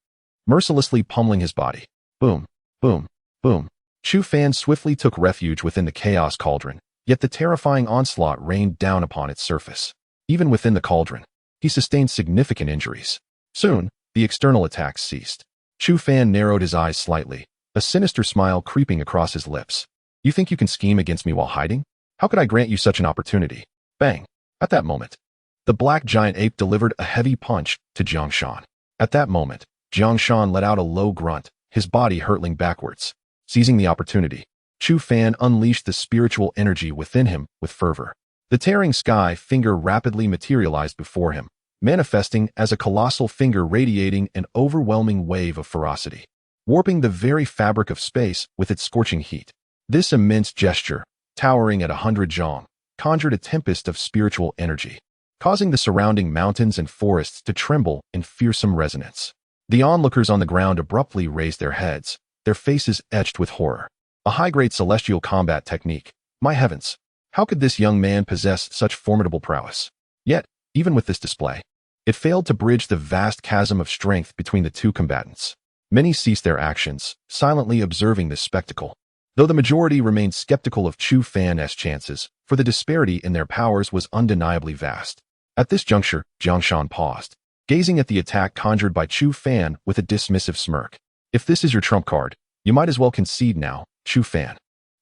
mercilessly pummeling his body. Boom, boom, boom. Chu Fan swiftly took refuge within the chaos cauldron, yet the terrifying onslaught rained down upon its surface. Even within the cauldron, he sustained significant injuries. Soon, the external attacks ceased. Chu Fan narrowed his eyes slightly, a sinister smile creeping across his lips. You think you can scheme against me while hiding? How could I grant you such an opportunity? Bang! At that moment, the black giant ape delivered a heavy punch to Jiang Shan. At that moment, Jiang Shan let out a low grunt, his body hurtling backwards. Seizing the opportunity, Chu Fan unleashed the spiritual energy within him with fervor. The tearing sky finger rapidly materialized before him, manifesting as a colossal finger radiating an overwhelming wave of ferocity, warping the very fabric of space with its scorching heat. This immense gesture, towering at 100 zhang, conjured a tempest of spiritual energy, causing the surrounding mountains and forests to tremble in fearsome resonance. The onlookers on the ground abruptly raised their heads, their faces etched with horror. A high-grade celestial combat technique. My heavens! How could this young man possess such formidable prowess? Yet, even with this display, it failed to bridge the vast chasm of strength between the two combatants. Many ceased their actions, silently observing this spectacle, though the majority remained skeptical of Chu Fan's chances, for the disparity in their powers was undeniably vast. At this juncture, Jiang Shan paused, gazing at the attack conjured by Chu Fan with a dismissive smirk. If this is your trump card, you might as well concede now, Chu Fan.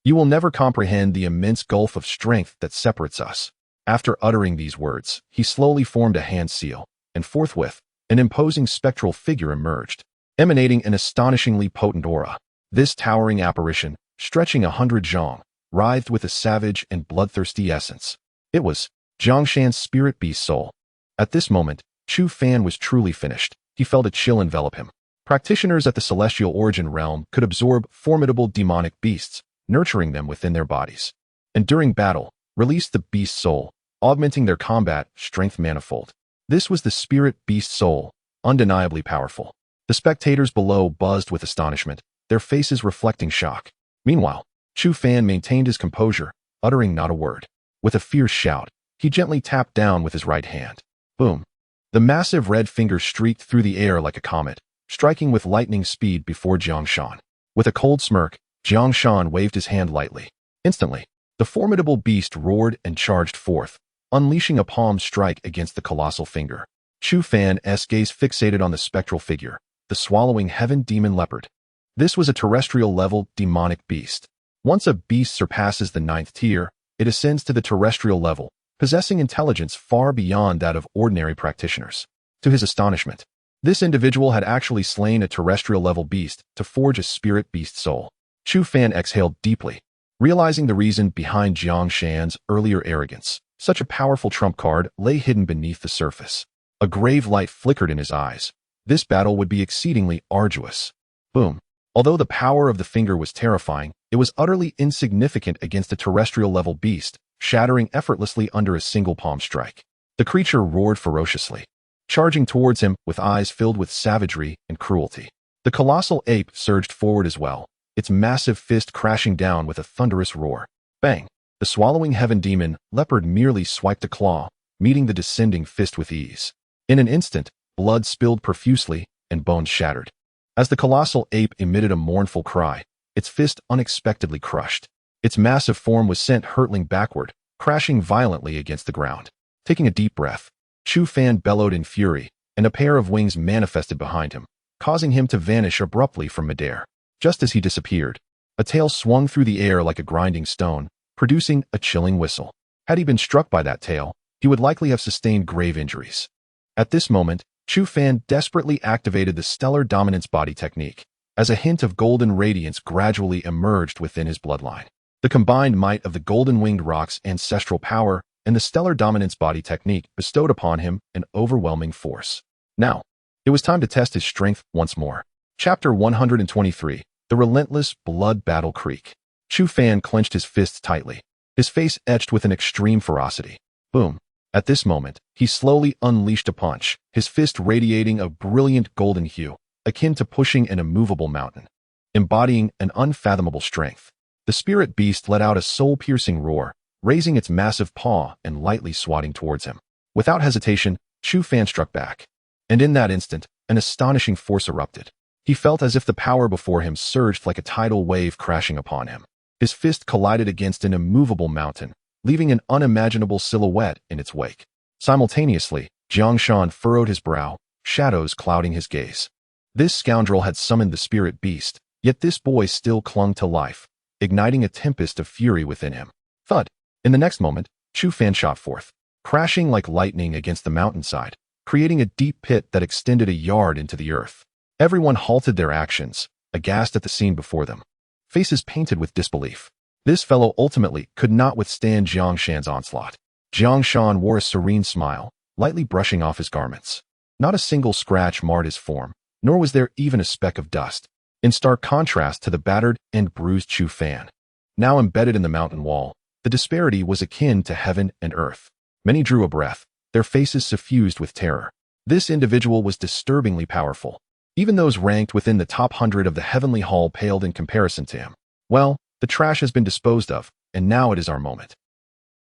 You will never comprehend the immense gulf of strength that separates us. After uttering these words, he slowly formed a hand seal, and forthwith, an imposing spectral figure emerged, emanating an astonishingly potent aura. This towering apparition, stretching 100 zhang, writhed with a savage and bloodthirsty essence. It was Jiang Shan's spirit beast soul. At this moment, Chu Fan was truly finished. He felt a chill envelop him. Practitioners at the celestial origin realm could absorb formidable demonic beasts, nurturing them within their bodies, and during battle, release the beast soul, augmenting their combat strength manifold. This was the spirit beast soul, undeniably powerful. The spectators below buzzed with astonishment, their faces reflecting shock. Meanwhile, Chu Fan maintained his composure, uttering not a word. With a fierce shout, he gently tapped down with his right hand. Boom! The massive red finger streaked through the air like a comet, striking with lightning speed before Jiang Shan. With a cold smirk, Jiang Shan waved his hand lightly. Instantly, the formidable beast roared and charged forth, unleashing a palm strike against the colossal finger. Chu Fan's gaze fixated on the spectral figure, the swallowing heaven demon leopard. This was a terrestrial-level demonic beast. Once a beast surpasses the 9th tier, it ascends to the terrestrial level, possessing intelligence far beyond that of ordinary practitioners. To his astonishment, this individual had actually slain a terrestrial-level beast to forge a spirit beast soul. Chu Fan exhaled deeply, realizing the reason behind Jiang Shan's earlier arrogance. Such a powerful trump card lay hidden beneath the surface. A grave light flickered in his eyes. This battle would be exceedingly arduous. Boom. Although the power of the finger was terrifying, it was utterly insignificant against a terrestrial-level beast, shattering effortlessly under a single palm strike. The creature roared ferociously, charging towards him with eyes filled with savagery and cruelty. The colossal ape surged forward as well, its massive fist crashing down with a thunderous roar. Bang! The swallowing heaven demon leopard merely swiped a claw, meeting the descending fist with ease. In an instant, blood spilled profusely and bones shattered. As the colossal ape emitted a mournful cry, its fist unexpectedly crushed. Its massive form was sent hurtling backward, crashing violently against the ground. Taking a deep breath, Chu Fan bellowed in fury, and a pair of wings manifested behind him, causing him to vanish abruptly from midair. Just as he disappeared, a tail swung through the air like a grinding stone, producing a chilling whistle. Had he been struck by that tail, he would likely have sustained grave injuries. At this moment, Chu Fan desperately activated the Stellar Dominance Body technique, as a hint of golden radiance gradually emerged within his bloodline. The combined might of the golden-winged rock's ancestral power and the Stellar Dominance Body technique bestowed upon him an overwhelming force. Now, it was time to test his strength once more. Chapter 123, The Relentless Blood Battle Creek. Chu Fan clenched his fists tightly, his face etched with an extreme ferocity. Boom. At this moment, he slowly unleashed a punch, his fist radiating a brilliant golden hue, akin to pushing an immovable mountain. Embodying an unfathomable strength, the spirit beast let out a soul-piercing roar, raising its massive paw and lightly swatting towards him. Without hesitation, Chu Fan struck back. And in that instant, an astonishing force erupted. He felt as if the power before him surged like a tidal wave crashing upon him. His fist collided against an immovable mountain, leaving an unimaginable silhouette in its wake. Simultaneously, Jiangshan furrowed his brow, shadows clouding his gaze. This scoundrel had summoned the spirit beast, yet this boy still clung to life, igniting a tempest of fury within him. Thud! In the next moment, Chu Fan shot forth, crashing like lightning against the mountainside, creating a deep pit that extended a yard into the earth. Everyone halted their actions, aghast at the scene before them, faces painted with disbelief. This fellow ultimately could not withstand Jiangshan's onslaught. Jiangshan wore a serene smile, lightly brushing off his garments. Not a single scratch marred his form, nor was there even a speck of dust, in stark contrast to the battered and bruised Chu Fan. Now embedded in the mountain wall, the disparity was akin to heaven and earth. Many drew a breath, their faces suffused with terror. This individual was disturbingly powerful. Even those ranked within the top 100 of the heavenly hall paled in comparison to him. Well, the trash has been disposed of, and now it is our moment.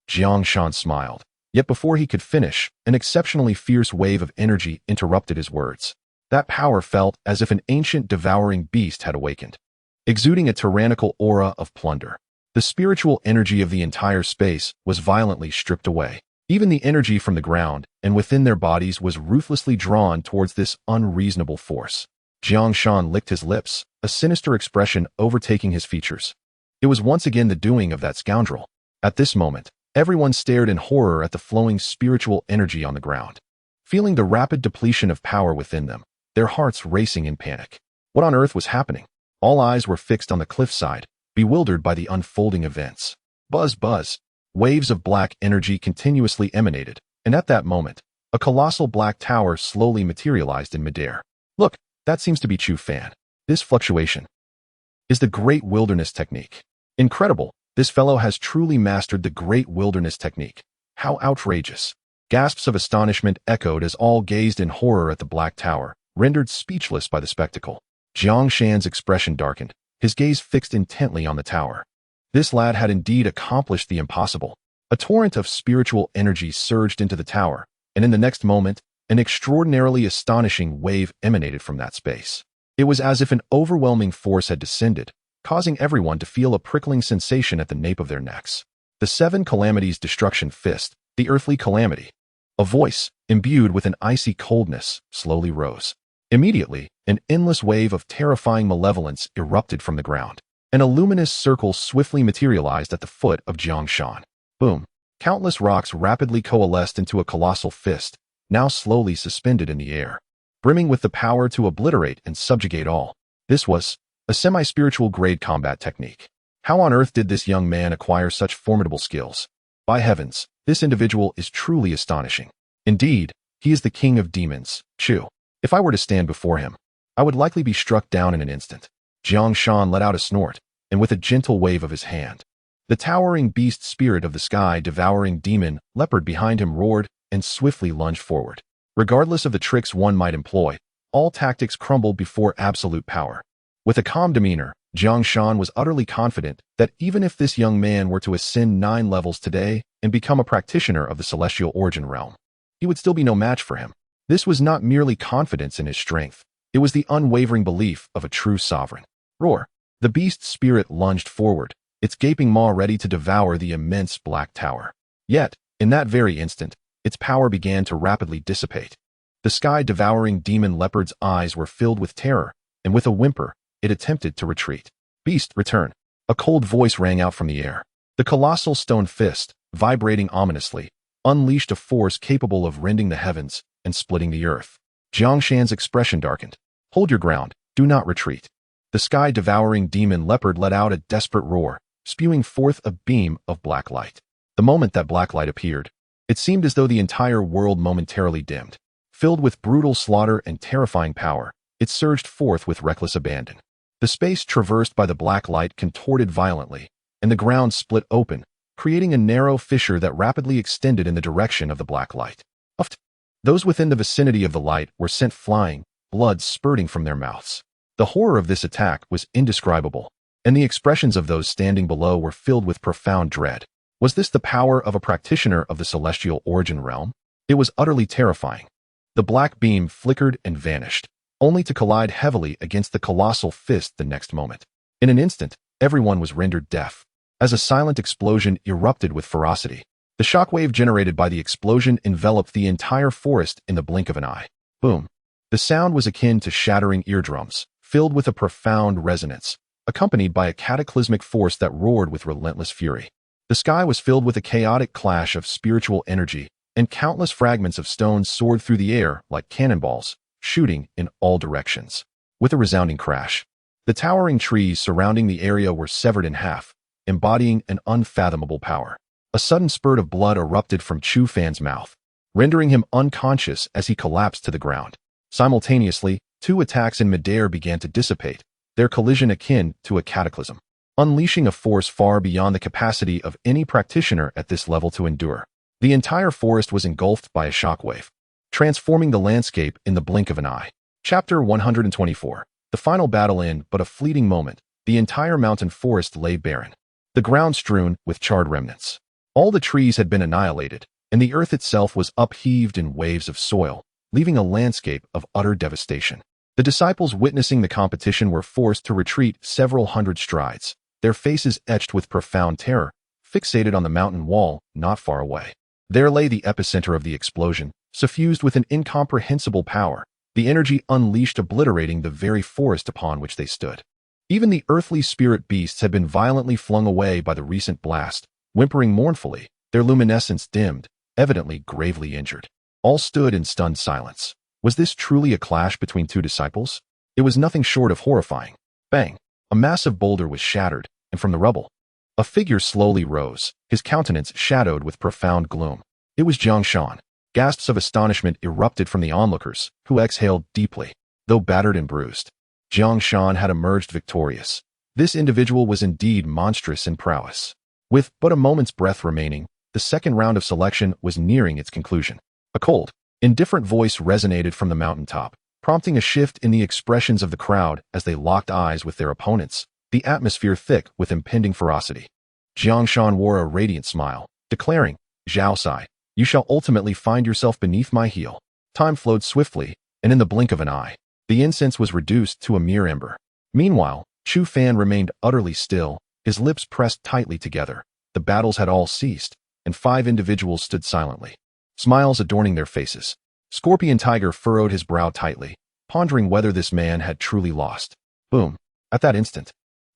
Jiangshan smiled. Yet before he could finish, an exceptionally fierce wave of energy interrupted his words. That power felt as if an ancient devouring beast had awakened, exuding a tyrannical aura of plunder. The spiritual energy of the entire space was violently stripped away. Even the energy from the ground and within their bodies was ruthlessly drawn towards this unreasonable force. Jiangshan licked his lips, a sinister expression overtaking his features. It was once again the doing of that scoundrel. At this moment, everyone stared in horror at the flowing spiritual energy on the ground. Feeling the rapid depletion of power within them, their hearts racing in panic. What on earth was happening? All eyes were fixed on the cliffside, bewildered by the unfolding events. Buzz, buzz. Waves of black energy continuously emanated, and at that moment, a colossal black tower slowly materialized in midair. Look, that seems to be Chu Fan. This fluctuation is the Great Wilderness Technique. Incredible, this fellow has truly mastered the Great Wilderness Technique. How outrageous. Gasps of astonishment echoed as all gazed in horror at the black tower, rendered speechless by the spectacle. Jiangshan's expression darkened, his gaze fixed intently on the tower. This lad had indeed accomplished the impossible. A torrent of spiritual energy surged into the tower, and in the next moment, an extraordinarily astonishing wave emanated from that space. It was as if an overwhelming force had descended, causing everyone to feel a prickling sensation at the nape of their necks. The Seven Calamities Destruction Fist, the earthly calamity. A voice, imbued with an icy coldness, slowly rose. Immediately, an endless wave of terrifying malevolence erupted from the ground. And a luminous circle swiftly materialized at the foot of Jiangshan. Boom. Countless rocks rapidly coalesced into a colossal fist, now slowly suspended in the air, brimming with the power to obliterate and subjugate all. This was a semi-spiritual grade combat technique. How on earth did this young man acquire such formidable skills? By heavens, this individual is truly astonishing. Indeed, he is the king of demons, Chu. If I were to stand before him, I would likely be struck down in an instant. Jiangshan let out a snort, and with a gentle wave of his hand, the towering beast spirit of the sky devouring demon leopard behind him roared and swiftly lunged forward. Regardless of the tricks one might employ, all tactics crumbled before absolute power. With a calm demeanor, Jiangshan was utterly confident that even if this young man were to ascend 9 levels today and become a practitioner of the celestial origin realm, he would still be no match for him. This was not merely confidence in his strength. It was the unwavering belief of a true sovereign. Roar! The beast's spirit lunged forward, its gaping maw ready to devour the immense black tower. Yet, in that very instant, its power began to rapidly dissipate. The sky-devouring demon leopard's eyes were filled with terror, and with a whimper, it attempted to retreat. Beast, return! A cold voice rang out from the air. The colossal stone fist, vibrating ominously, unleashed a force capable of rending the heavens and splitting the earth. Jiangshan's expression darkened. Hold your ground, do not retreat. The sky-devouring demon leopard let out a desperate roar, spewing forth a beam of black light. The moment that black light appeared, it seemed as though the entire world momentarily dimmed. Filled with brutal slaughter and terrifying power, it surged forth with reckless abandon. The space traversed by the black light contorted violently, and the ground split open, creating a narrow fissure that rapidly extended in the direction of the black light. Uft! Those within the vicinity of the light were sent flying, blood spurting from their mouths. The horror of this attack was indescribable, and the expressions of those standing below were filled with profound dread. Was this the power of a practitioner of the celestial origin realm? It was utterly terrifying. The black beam flickered and vanished, only to collide heavily against the colossal fist the next moment. In an instant, everyone was rendered deaf, as a silent explosion erupted with ferocity. The shockwave generated by the explosion enveloped the entire forest in the blink of an eye. Boom! The sound was akin to shattering eardrums, filled with a profound resonance, accompanied by a cataclysmic force that roared with relentless fury. The sky was filled with a chaotic clash of spiritual energy, and countless fragments of stone soared through the air like cannonballs, shooting in all directions. With a resounding crash, the towering trees surrounding the area were severed in half, embodying an unfathomable power. A sudden spurt of blood erupted from Chu Fan's mouth, rendering him unconscious as he collapsed to the ground. Simultaneously, two attacks in midair began to dissipate, their collision akin to a cataclysm, unleashing a force far beyond the capacity of any practitioner at this level to endure. The entire forest was engulfed by a shockwave, transforming the landscape in the blink of an eye. Chapter 124. The final battle in but a fleeting moment, the entire mountain forest lay barren, the ground strewn with charred remnants. All the trees had been annihilated, and the earth itself was upheaved in waves of soil, leaving a landscape of utter devastation. The disciples witnessing the competition were forced to retreat several hundred strides, their faces etched with profound terror, fixated on the mountain wall not far away. There lay the epicenter of the explosion, suffused with an incomprehensible power, the energy unleashed obliterating the very forest upon which they stood. Even the earthly spirit beasts had been violently flung away by the recent blast, whimpering mournfully, their luminescence dimmed, evidently gravely injured. All stood in stunned silence. Was this truly a clash between two disciples? It was nothing short of horrifying. Bang! A massive boulder was shattered, and from the rubble, a figure slowly rose, his countenance shadowed with profound gloom. It was Jiangshan. Gasps of astonishment erupted from the onlookers, who exhaled deeply, though battered and bruised. Jiangshan had emerged victorious. This individual was indeed monstrous in prowess. With but a moment's breath remaining, the second round of selection was nearing its conclusion. A cold, indifferent voice resonated from the mountaintop, prompting a shift in the expressions of the crowd as they locked eyes with their opponents, the atmosphere thick with impending ferocity. Jiangshan wore a radiant smile, declaring, "Zhao Sai, you shall ultimately find yourself beneath my heel." Time flowed swiftly, and in the blink of an eye, the incense was reduced to a mere ember. Meanwhile, Chu Fan remained utterly still, his lips pressed tightly together. The battles had all ceased, and 5 individuals stood silently, smiles adorning their faces. Scorpion Tiger furrowed his brow tightly, pondering whether this man had truly lost. Boom! At that instant,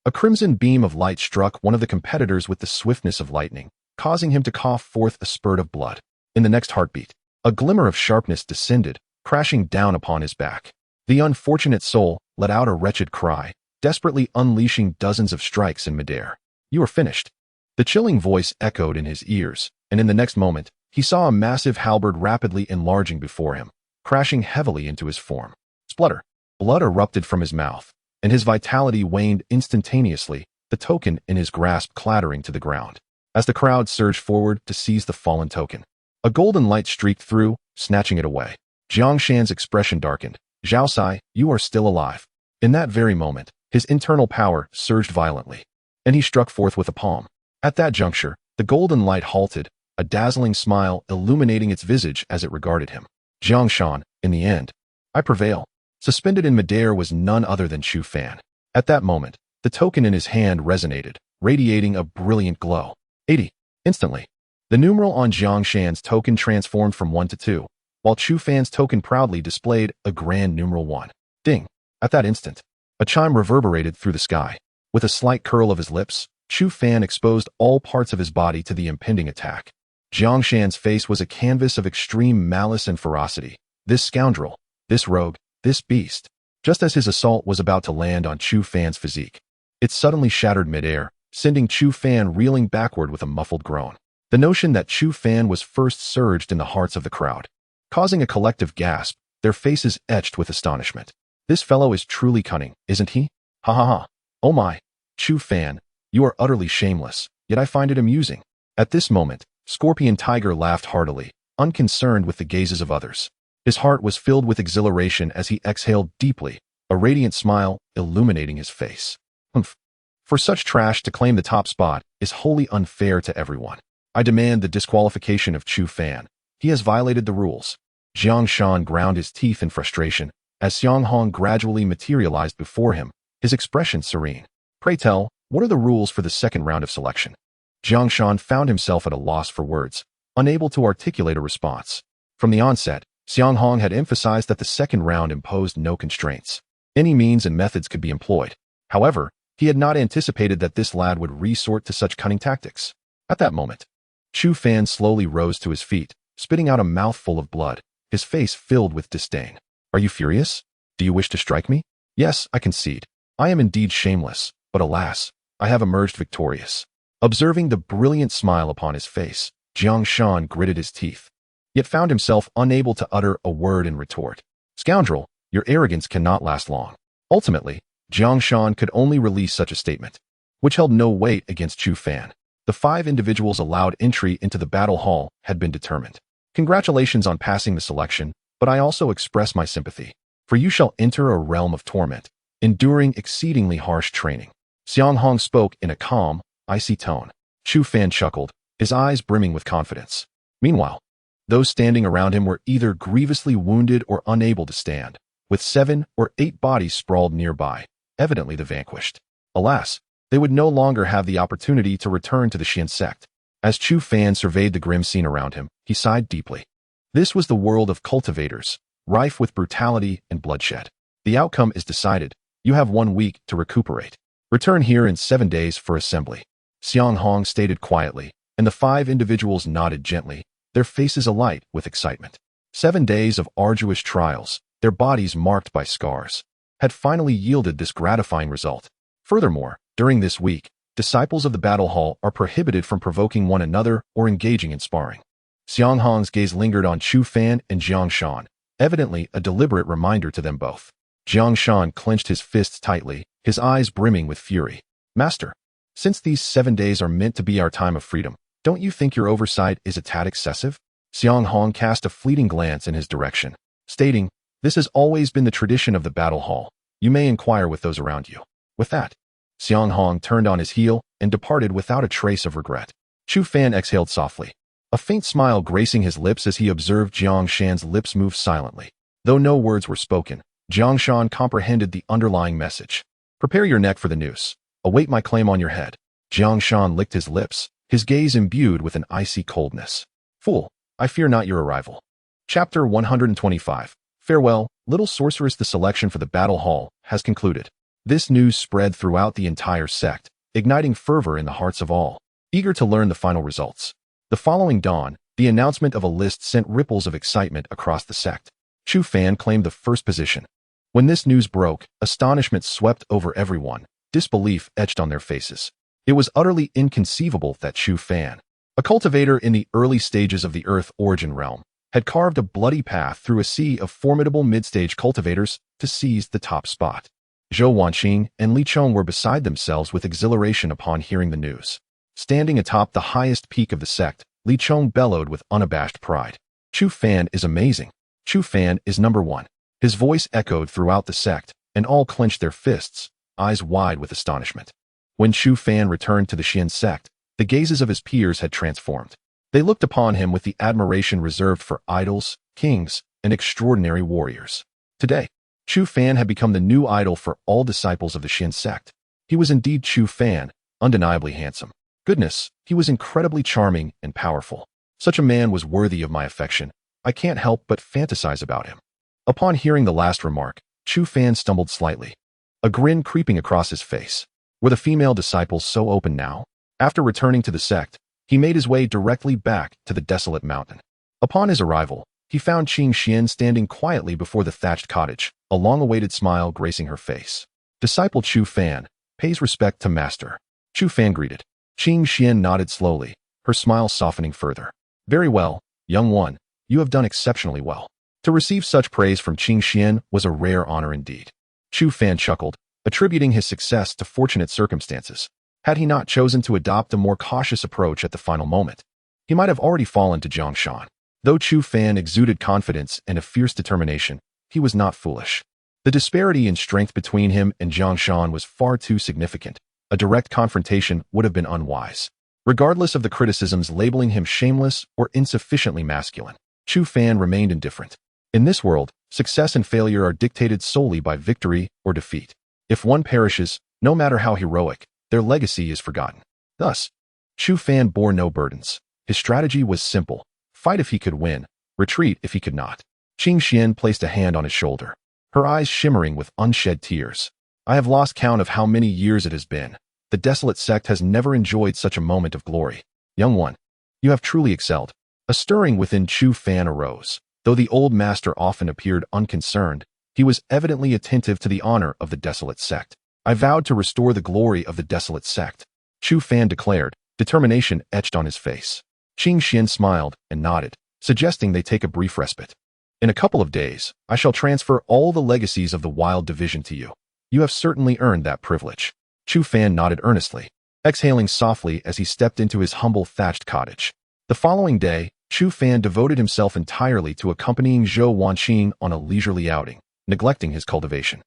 a crimson beam of light struck one of the competitors with the swiftness of lightning, causing him to cough forth a spurt of blood. In the next heartbeat, a glimmer of sharpness descended, crashing down upon his back. The unfortunate soul let out a wretched cry, desperately unleashing dozens of strikes in midair. "You are finished." The chilling voice echoed in his ears, and in the next moment, he saw a massive halberd rapidly enlarging before him, crashing heavily into his form. Splutter! Blood erupted from his mouth, and his vitality waned instantaneously, the token in his grasp clattering to the ground. As the crowd surged forward to seize the fallen token, a golden light streaked through, snatching it away. Jiangshan's expression darkened. "Zhao Sai, you are still alive." In that very moment, his internal power surged violently, and he struck forth with a palm. At that juncture, the golden light halted, a dazzling smile illuminating its visage as it regarded him. "Jiangshan, In the end, I prevail. Suspended in midair was none other than Chu Fan. At that moment, the token in his hand resonated, radiating a brilliant glow. 80. Instantly, the numeral on Jiang Shan's token transformed from 1 to 2, while Chu Fan's token proudly displayed a grand numeral 1. Ding! At that instant, a chime reverberated through the sky. With a slight curl of his lips, Chu Fan exposed all parts of his body to the impending attack. Jiang Shan's face was a canvas of extreme malice and ferocity. This scoundrel, this rogue, this beast. Just as his assault was about to land on Chu Fan's physique, it suddenly shattered midair, sending Chu Fan reeling backward with a muffled groan. The notion that Chu Fan was first surged in the hearts of the crowd, causing a collective gasp, their faces etched with astonishment. This fellow is truly cunning, isn't he? Ha ha ha. Oh my, Chu Fan, you are utterly shameless, yet I find it amusing. At this moment, Scorpion Tiger laughed heartily, unconcerned with the gazes of others. His heart was filled with exhilaration as he exhaled deeply, a radiant smile illuminating his face. Humph. For such trash to claim the top spot is wholly unfair to everyone. I demand the disqualification of Chu Fan. He has violated the rules. Jiang Shan ground his teeth in frustration as Xiang Hong gradually materialized before him, his expression serene. Pray tell, what are the rules for the second round of selection? Jiang Shan found himself at a loss for words, unable to articulate a response. From the onset, Xiang Hong had emphasized that the second round imposed no constraints. Any means and methods could be employed. However, he had not anticipated that this lad would resort to such cunning tactics. At that moment, Chu Fan slowly rose to his feet, spitting out a mouthful of blood, his face filled with disdain. Are you furious? Do you wish to strike me? Yes, I concede. I am indeed shameless, but alas, I have emerged victorious. Observing the brilliant smile upon his face, Jiang Shan gritted his teeth, yet found himself unable to utter a word in retort. Scoundrel, your arrogance cannot last long. Ultimately, Jiang Shan could only release such a statement, which held no weight against Chu Fan. The 5 individuals allowed entry into the battle hall had been determined. Congratulations on passing the selection, but I also express my sympathy, for you shall enter a realm of torment, enduring exceedingly harsh training. Xiang Hong spoke in a calm, icy tone. Chu Fan chuckled, his eyes brimming with confidence. Meanwhile, those standing around him were either grievously wounded or unable to stand, with 7 or 8 bodies sprawled nearby, evidently the vanquished. Alas, they would no longer have the opportunity to return to the Xian sect. As Chu Fan surveyed the grim scene around him, he sighed deeply. This was the world of cultivators, rife with brutality and bloodshed. The outcome is decided. You have 1 week to recuperate. Return here in 7 days for assembly. Xiang Hong stated quietly, and the 5 individuals nodded gently, their faces alight with excitement. 7 days of arduous trials, their bodies marked by scars, had finally yielded this gratifying result. Furthermore, during this week, disciples of the battle hall are prohibited from provoking one another or engaging in sparring. Xiang Hong's gaze lingered on Chu Fan and Jiang Shan, evidently a deliberate reminder to them both. Jiang Shan clenched his fists tightly, his eyes brimming with fury. Master, since these 7 days are meant to be our time of freedom, don't you think your oversight is a tad excessive? Xiang Hong cast a fleeting glance in his direction, stating, this has always been the tradition of the battle hall. You may inquire with those around you. With that, Xiang Hong turned on his heel and departed without a trace of regret. Chu Fan exhaled softly, a faint smile gracing his lips as he observed Jiang Shan's lips move silently. Though no words were spoken, Jiang Shan comprehended the underlying message. Prepare your neck for the noose. Await my claim on your head. Jiang Shan licked his lips, his gaze imbued with an icy coldness. Fool, I fear not your arrival. Chapter 125. Farewell, little sorceress. The selection for the battle hall has concluded. This news spread throughout the entire sect, igniting fervor in the hearts of all, eager to learn the final results. The following dawn, the announcement of a list sent ripples of excitement across the sect. Chu Fan claimed the first position. When this news broke, astonishment swept over everyone, disbelief etched on their faces. It was utterly inconceivable that Chu Fan, a cultivator in the early stages of the Earth origin realm, had carved a bloody path through a sea of formidable mid-stage cultivators to seize the top spot. Zhou Wanqing and Li Chong were beside themselves with exhilaration upon hearing the news. Standing atop the highest peak of the sect, Li Chong bellowed with unabashed pride. Chu Fan is amazing. Chu Fan is number 1. His voice echoed throughout the sect, and all clenched their fists, eyes wide with astonishment. When Chu Fan returned to the Xian sect, the gazes of his peers had transformed. They looked upon him with the admiration reserved for idols, kings, and extraordinary warriors. Today, Chu Fan had become the new idol for all disciples of the Xin sect. He was indeed Chu Fan, undeniably handsome. Goodness, he was incredibly charming and powerful. Such a man was worthy of my affection. I can't help but fantasize about him. Upon hearing the last remark, Chu Fan stumbled slightly, a grin creeping across his face. Were the female disciples so open now? After returning to the sect, he made his way directly back to the desolate mountain. Upon his arrival, he found Qing Xian standing quietly before the thatched cottage, a long-awaited smile gracing her face. Disciple Chu Fan pays respect to master. Chu Fan greeted. Qing Xian nodded slowly, her smile softening further. Very well, young one, you have done exceptionally well. To receive such praise from Qing Xian was a rare honor indeed. Chu Fan chuckled, attributing his success to fortunate circumstances. Had he not chosen to adopt a more cautious approach at the final moment, he might have already fallen to Zhongshan. Though Chu Fan exuded confidence and a fierce determination, he was not foolish. The disparity in strength between him and Zhongshan was far too significant. A direct confrontation would have been unwise. Regardless of the criticisms labeling him shameless or insufficiently masculine, Chu Fan remained indifferent. In this world, success and failure are dictated solely by victory or defeat. If one perishes, no matter how heroic, their legacy is forgotten. Thus, Chu Fan bore no burdens. His strategy was simple: fight if he could win, retreat if he could not. Qing Xian placed a hand on his shoulder, her eyes shimmering with unshed tears. I have lost count of how many years it has been. The desolate sect has never enjoyed such a moment of glory. Young one, you have truly excelled. A stirring within Chu Fan arose. Though the old master often appeared unconcerned, he was evidently attentive to the honor of the desolate sect. I vowed to restore the glory of the desolate sect, Chu Fan declared, determination etched on his face. Qing Xian smiled and nodded, suggesting they take a brief respite. In a couple of days, I shall transfer all the legacies of the Wild Division to you. You have certainly earned that privilege. Chu Fan nodded earnestly, exhaling softly as he stepped into his humble thatched cottage. The following day, Chu Fan devoted himself entirely to accompanying Zhou Wanqing on a leisurely outing, neglecting his cultivation.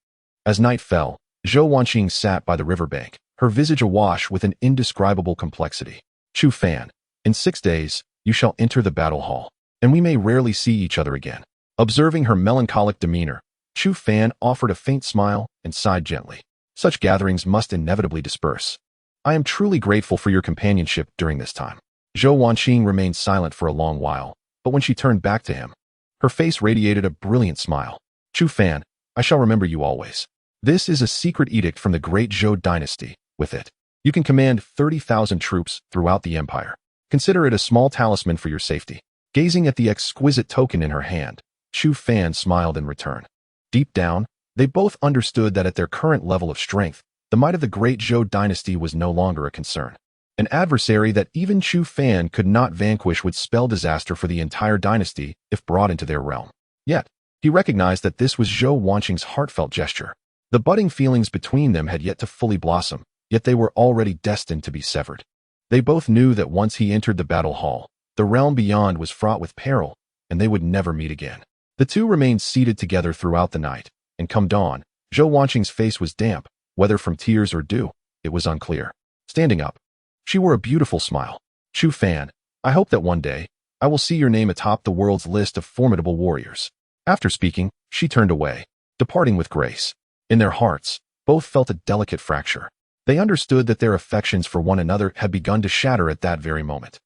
As night fell, Zhou Wanqing sat by the riverbank, her visage awash with an indescribable complexity. Chu Fan, in 6 days, you shall enter the battle hall, and we may rarely see each other again. Observing her melancholic demeanor, Chu Fan offered a faint smile and sighed gently. Such gatherings must inevitably disperse. I am truly grateful for your companionship during this time. Zhou Wanqing remained silent for a long while, but when she turned back to him, her face radiated a brilliant smile. Chu Fan, I shall remember you always. This is a secret edict from the great Zhou dynasty. With it, you can command 30,000 troops throughout the empire. Consider it a small talisman for your safety. Gazing at the exquisite token in her hand, Chu Fan smiled in return. Deep down, they both understood that at their current level of strength, the might of the great Zhou dynasty was no longer a concern. An adversary that even Chu Fan could not vanquish would spell disaster for the entire dynasty if brought into their realm. Yet, he recognized that this was Zhou Wanqing's heartfelt gesture. The budding feelings between them had yet to fully blossom, yet they were already destined to be severed. They both knew that once he entered the battle hall, the realm beyond was fraught with peril, and they would never meet again. The two remained seated together throughout the night, and come dawn, Zhou Wanqing's face was damp, whether from tears or dew, it was unclear. Standing up, she wore a beautiful smile. Chu Fan, I hope that one day, I will see your name atop the world's list of formidable warriors. After speaking, she turned away, departing with grace. In their hearts, both felt a delicate fracture. They understood that their affections for one another had begun to shatter at that very moment.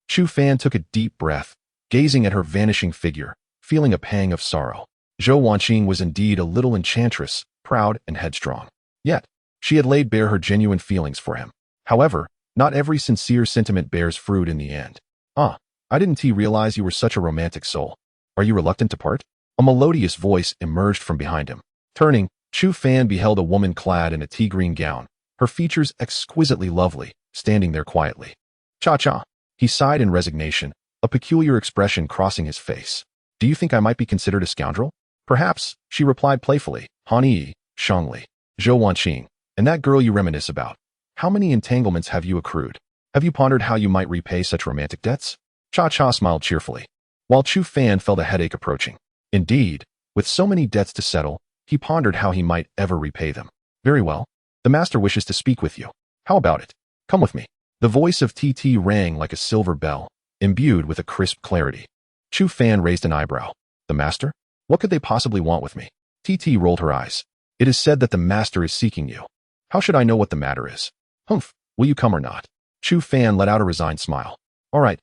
Chu Fan took a deep breath, gazing at her vanishing figure, feeling a pang of sorrow. Zhou Wanqing was indeed a little enchantress, proud and headstrong. Yet, she had laid bare her genuine feelings for him. However, not every sincere sentiment bears fruit in the end. I didn't realize you were such a romantic soul. Are you reluctant to part? A melodious voice emerged from behind him. Turning, Chu Fan beheld a woman clad in a tea-green gown, her features exquisitely lovely, standing there quietly. Cha-cha. He sighed in resignation, a peculiar expression crossing his face. Do you think I might be considered a scoundrel? Perhaps, she replied playfully. Han-yi, Shangli, Zhou Wanqing, and that girl you reminisce about. How many entanglements have you accrued? Have you pondered how you might repay such romantic debts? Cha-cha smiled cheerfully, while Chu Fan felt a headache approaching. Indeed, with so many debts to settle, he pondered how he might ever repay them. Very well. The master wishes to speak with you. How about it? Come with me. The voice of TT rang like a silver bell, imbued with a crisp clarity. Chu Fan raised an eyebrow. The master? What could they possibly want with me? TT rolled her eyes. It is said that the master is seeking you. How should I know what the matter is? Humph, will you come or not? Chu Fan let out a resigned smile. All right,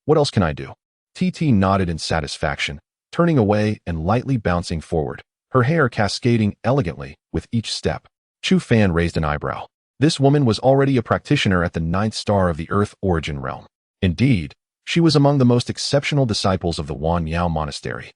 what else can I do? TT nodded in satisfaction, turning away and lightly bouncing forward, her hair cascading elegantly with each step. Chu Fan raised an eyebrow. This woman was already a practitioner at the 9th star of the Earth Origin realm. Indeed, she was among the most exceptional disciples of the Wan Yao Monastery.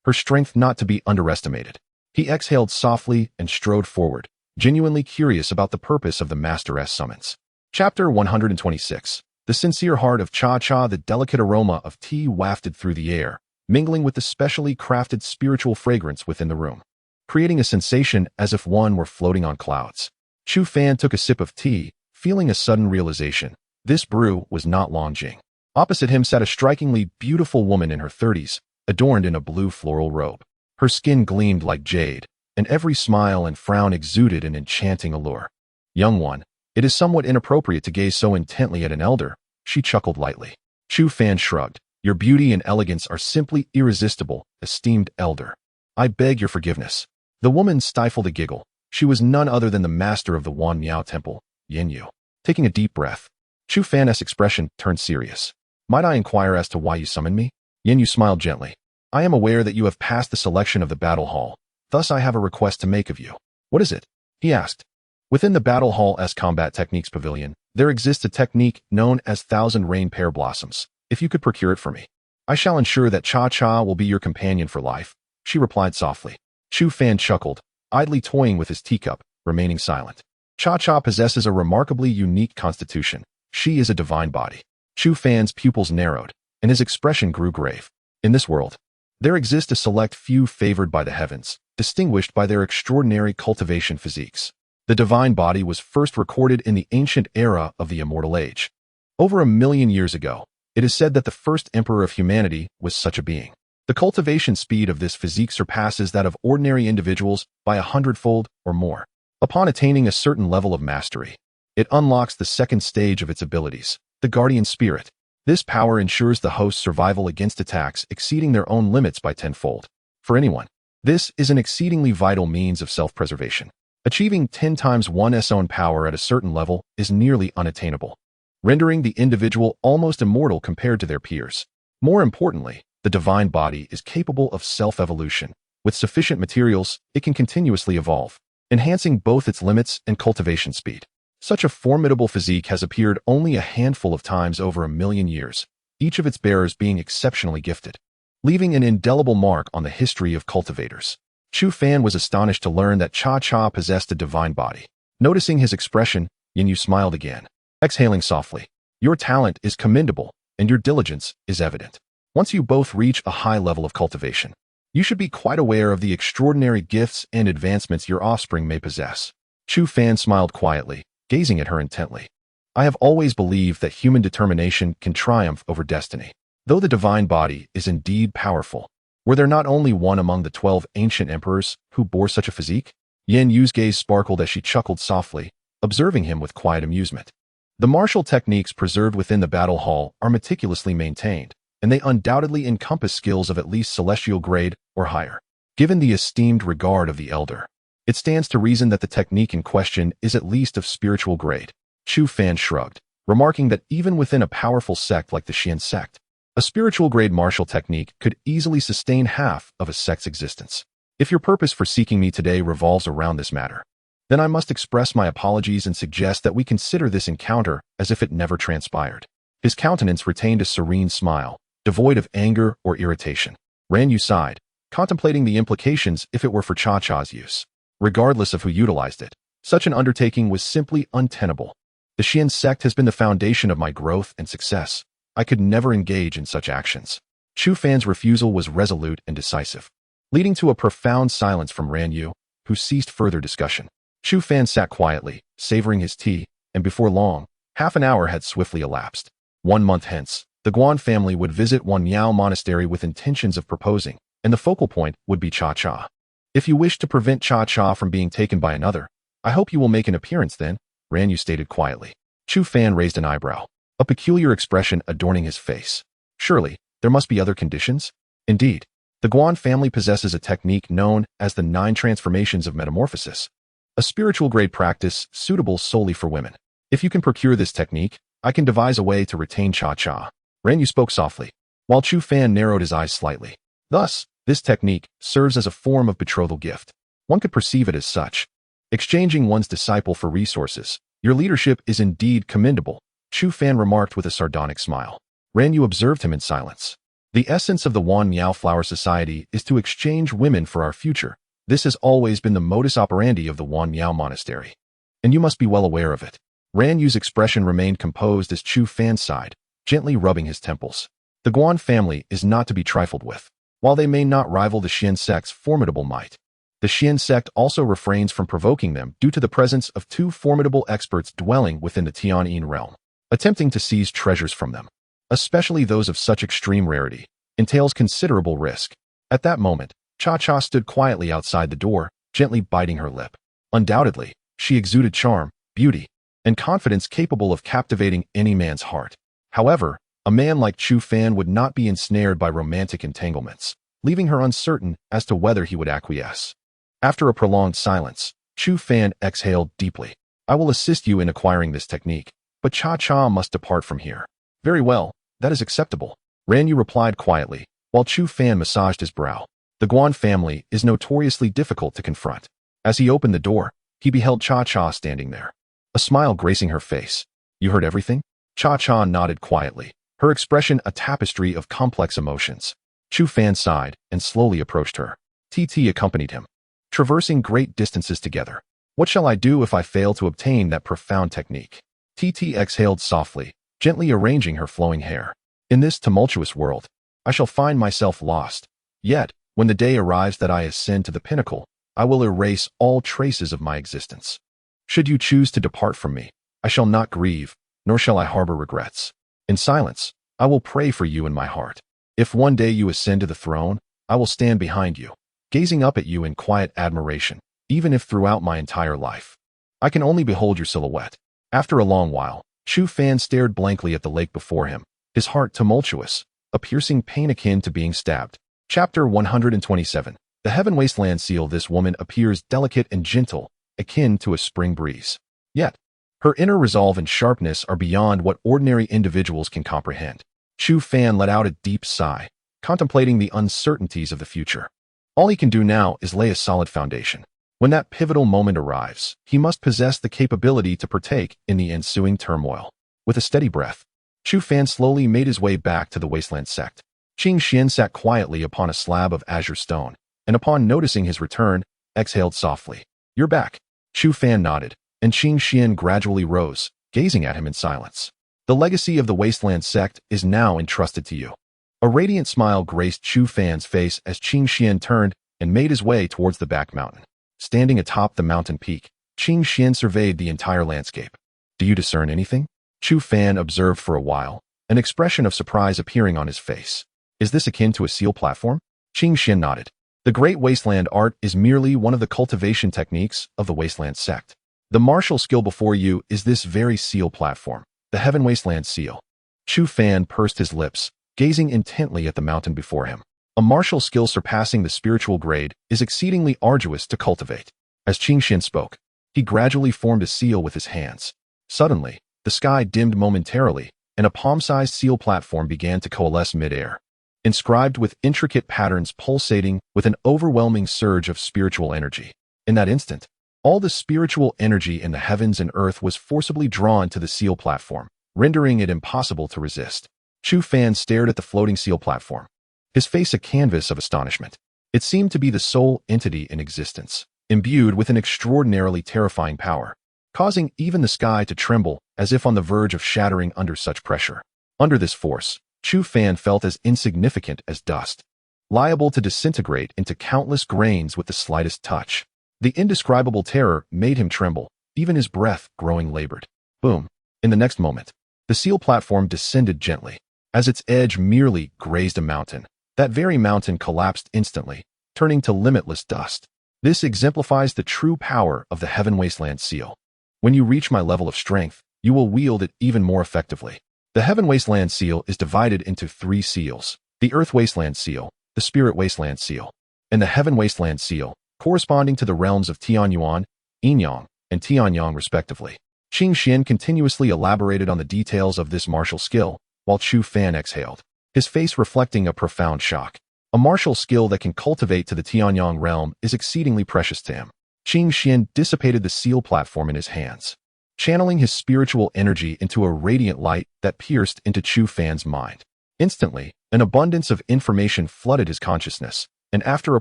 Her strength not to be underestimated. He exhaled softly and strode forward, genuinely curious about the purpose of the Master's summons. Chapter 126. The sincere heart of Cha-Cha. The delicate aroma of tea wafted through the air, mingling with the specially crafted spiritual fragrance within the room, creating a sensation as if one were floating on clouds. Chu Fan took a sip of tea, feeling a sudden realization. This brew was not Longjing. Opposite him sat a strikingly beautiful woman in her 30s, adorned in a blue floral robe. Her skin gleamed like jade, and every smile and frown exuded an enchanting allure. Young one, it is somewhat inappropriate to gaze so intently at an elder, she chuckled lightly. Chu Fan shrugged. Your beauty and elegance are simply irresistible, esteemed elder. I beg your forgiveness. The woman stifled a giggle. She was none other than the master of the Wan Miao Temple, Yin Yu. Taking a deep breath, Chu Fan's expression turned serious. Might I inquire as to why you summoned me? Yin Yu smiled gently. I am aware that you have passed the selection of the battle hall. Thus I have a request to make of you. What is it? He asked. Within the battle hall's combat techniques pavilion, there exists a technique known as Thousand Rain Pear Blossoms. If you could procure it for me, I shall ensure that Cha-Cha will be your companion for life, she replied softly. Chu Fan chuckled, idly toying with his teacup, remaining silent. Cha-Cha possesses a remarkably unique constitution. She is a divine body. Chu Fan's pupils narrowed, and his expression grew grave. In this world, there exist a select few favored by the heavens, distinguished by their extraordinary cultivation physiques. The divine body was first recorded in the ancient era of the immortal age. Over 1,000,000 years ago, it is said that the first emperor of humanity was such a being. The cultivation speed of this physique surpasses that of ordinary individuals by 100-fold or more. Upon attaining a certain level of mastery, it unlocks the second stage of its abilities, the guardian spirit. This power ensures the host's survival against attacks exceeding their own limits by 10-fold. For anyone, this is an exceedingly vital means of self-preservation. Achieving 10 times one's own power at a certain level is nearly unattainable, rendering the individual almost immortal compared to their peers. More importantly, the divine body is capable of self-evolution. With sufficient materials, it can continuously evolve, enhancing both its limits and cultivation speed. Such a formidable physique has appeared only a handful of times over 1,000,000 years, each of its bearers being exceptionally gifted, leaving an indelible mark on the history of cultivators. Chu Fan was astonished to learn that Cha-Cha possessed a divine body. Noticing his expression, Yin Yu smiled again, exhaling softly. Your talent is commendable, and your diligence is evident. Once you both reach a high level of cultivation, you should be quite aware of the extraordinary gifts and advancements your offspring may possess. Chu Fan smiled quietly, gazing at her intently. I have always believed that human determination can triumph over destiny. Though the divine body is indeed powerful, were there not only one among the 12 ancient emperors who bore such a physique? Yin Yu's gaze sparkled as she chuckled softly, observing him with quiet amusement. The martial techniques preserved within the battle hall are meticulously maintained, and they undoubtedly encompass skills of at least celestial grade or higher. Given the esteemed regard of the elder, it stands to reason that the technique in question is at least of spiritual grade. Chu Fan shrugged, remarking that even within a powerful sect like the Xian sect, a spiritual grade martial technique could easily sustain half of a sect's existence. If your purpose for seeking me today revolves around this matter, then I must express my apologies and suggest that we consider this encounter as if it never transpired. His countenance retained a serene smile, devoid of anger or irritation. Ran Yu sighed, contemplating the implications if it were for Cha-Cha's use. Regardless of who utilized it, such an undertaking was simply untenable. The Xian sect has been the foundation of my growth and success. I could never engage in such actions. Chu Fan's refusal was resolute and decisive, leading to a profound silence from Ran Yu, who ceased further discussion. Chu Fan sat quietly, savoring his tea, and before long, half an hour had swiftly elapsed. 1 month hence, the Guan family would visit Wan Yao Monastery with intentions of proposing, and the focal point would be Cha-Cha. If you wish to prevent Cha-Cha from being taken by another, I hope you will make an appearance then, Ran Yu stated quietly. Chu Fan raised an eyebrow, a peculiar expression adorning his face. Surely, there must be other conditions? Indeed, The Guan family possesses a technique known as the 9 transformations of metamorphosis, a spiritual-grade practice suitable solely for women. If you can procure this technique, I can devise a way to retain Cha-Cha. Ran Yu spoke softly, while Chu Fan narrowed his eyes slightly. Thus, this technique serves as a form of betrothal gift. One could perceive it as such. Exchanging one's disciple for resources. Your leadership is indeed commendable, Chu Fan remarked with a sardonic smile. Ran Yu observed him in silence. The essence of the Wan Miao Flower Society is to exchange women for our future. This has always been the modus operandi of the Wan Miao Monastery. And you must be well aware of it. Ran Yu's expression remained composed as Chu Fan sighed, gently rubbing his temples. The Guan family is not to be trifled with. While they may not rival the Xian sect's formidable might, the Xian sect also refrains from provoking them due to the presence of 2 formidable experts dwelling within the Tianyin realm. Attempting to seize treasures from them, especially those of such extreme rarity, entails considerable risk. At that moment, Cha-Cha stood quietly outside the door, gently biting her lip. Undoubtedly, she exuded charm, beauty, and confidence capable of captivating any man's heart. However, a man like Chu Fan would not be ensnared by romantic entanglements, leaving her uncertain as to whether he would acquiesce. After a prolonged silence, Chu Fan exhaled deeply. I will assist you in acquiring this technique, but Cha-Cha must depart from here. Very well, that is acceptable, Ran Yu replied quietly, while Chu Fan massaged his brow. The Guan family is notoriously difficult to confront. As he opened the door, he beheld Cha-Cha standing there, a smile gracing her face. You heard everything? Cha-Cha nodded quietly, her expression a tapestry of complex emotions. Chu Fan sighed and slowly approached her. TT accompanied him, traversing great distances together. What shall I do if I fail to obtain that profound technique? TT exhaled softly, gently arranging her flowing hair. In this tumultuous world, I shall find myself lost. Yet, when the day arrives that I ascend to the pinnacle, I will erase all traces of my existence. Should you choose to depart from me, I shall not grieve, nor shall I harbor regrets. In silence, I will pray for you in my heart. If one day you ascend to the throne, I will stand behind you, gazing up at you in quiet admiration, even if throughout my entire life I can only behold your silhouette. After a long while, Chu Fan stared blankly at the lake before him, his heart tumultuous, a piercing pain akin to being stabbed. Chapter 127. The Heaven Wasteland Seal. This woman appears delicate and gentle, akin to a spring breeze. Yet, her inner resolve and sharpness are beyond what ordinary individuals can comprehend. Chu Fan let out a deep sigh, contemplating the uncertainties of the future. All he can do now is lay a solid foundation. When that pivotal moment arrives, he must possess the capability to partake in the ensuing turmoil. With a steady breath, Chu Fan slowly made his way back to the Wasteland sect. Qing Xian sat quietly upon a slab of azure stone, and upon noticing his return, exhaled softly. You're back. Chu Fan nodded, and Qing Xian gradually rose, gazing at him in silence. The legacy of the Wasteland sect is now entrusted to you. A radiant smile graced Chu Fan's face as Qing Xian turned and made his way towards the back mountain. Standing atop the mountain peak, Qing Xian surveyed the entire landscape. Do you discern anything? Chu Fan observed for a while, an expression of surprise appearing on his face. Is this akin to a seal platform? Qing Xian nodded. The Great Wasteland Art is merely one of the cultivation techniques of the Wasteland sect. The martial skill before you is this very seal platform, the Heaven Wasteland Seal. Chu Fan pursed his lips, gazing intently at the mountain before him. A martial skill surpassing the spiritual grade is exceedingly arduous to cultivate. As Qing Xian spoke, he gradually formed a seal with his hands. Suddenly, the sky dimmed momentarily, and a palm-sized seal platform began to coalesce mid-air, inscribed with intricate patterns pulsating with an overwhelming surge of spiritual energy. In that instant, all the spiritual energy in the heavens and earth was forcibly drawn to the seal platform, rendering it impossible to resist. Chu Fan stared at the floating seal platform, his face a canvas of astonishment. It seemed to be the sole entity in existence, imbued with an extraordinarily terrifying power, causing even the sky to tremble as if on the verge of shattering under such pressure. Under this force, Chu Fan felt as insignificant as dust, liable to disintegrate into countless grains with the slightest touch. The indescribable terror made him tremble, even his breath growing labored. Boom! In the next moment, the seal platform descended gently. As its edge merely grazed a mountain, that very mountain collapsed instantly, turning to limitless dust. This exemplifies the true power of the Heaven Wasteland Seal. When you reach my level of strength, you will wield it even more effectively. The Heaven Wasteland Seal is divided into 3 seals: the Earth Wasteland Seal, the Spirit Wasteland Seal, and the Heaven Wasteland Seal, corresponding to the realms of Tianyuan, Yinyang, and Tianyang respectively. Qing Xian continuously elaborated on the details of this martial skill, while Chu Fan exhaled, his face reflecting a profound shock. A martial skill that can cultivate to the Tianyang realm is exceedingly precious to him. Qing Xian dissipated the seal platform in his hands, channeling his spiritual energy into a radiant light that pierced into Chu Fan's mind. Instantly, an abundance of information flooded his consciousness, and after a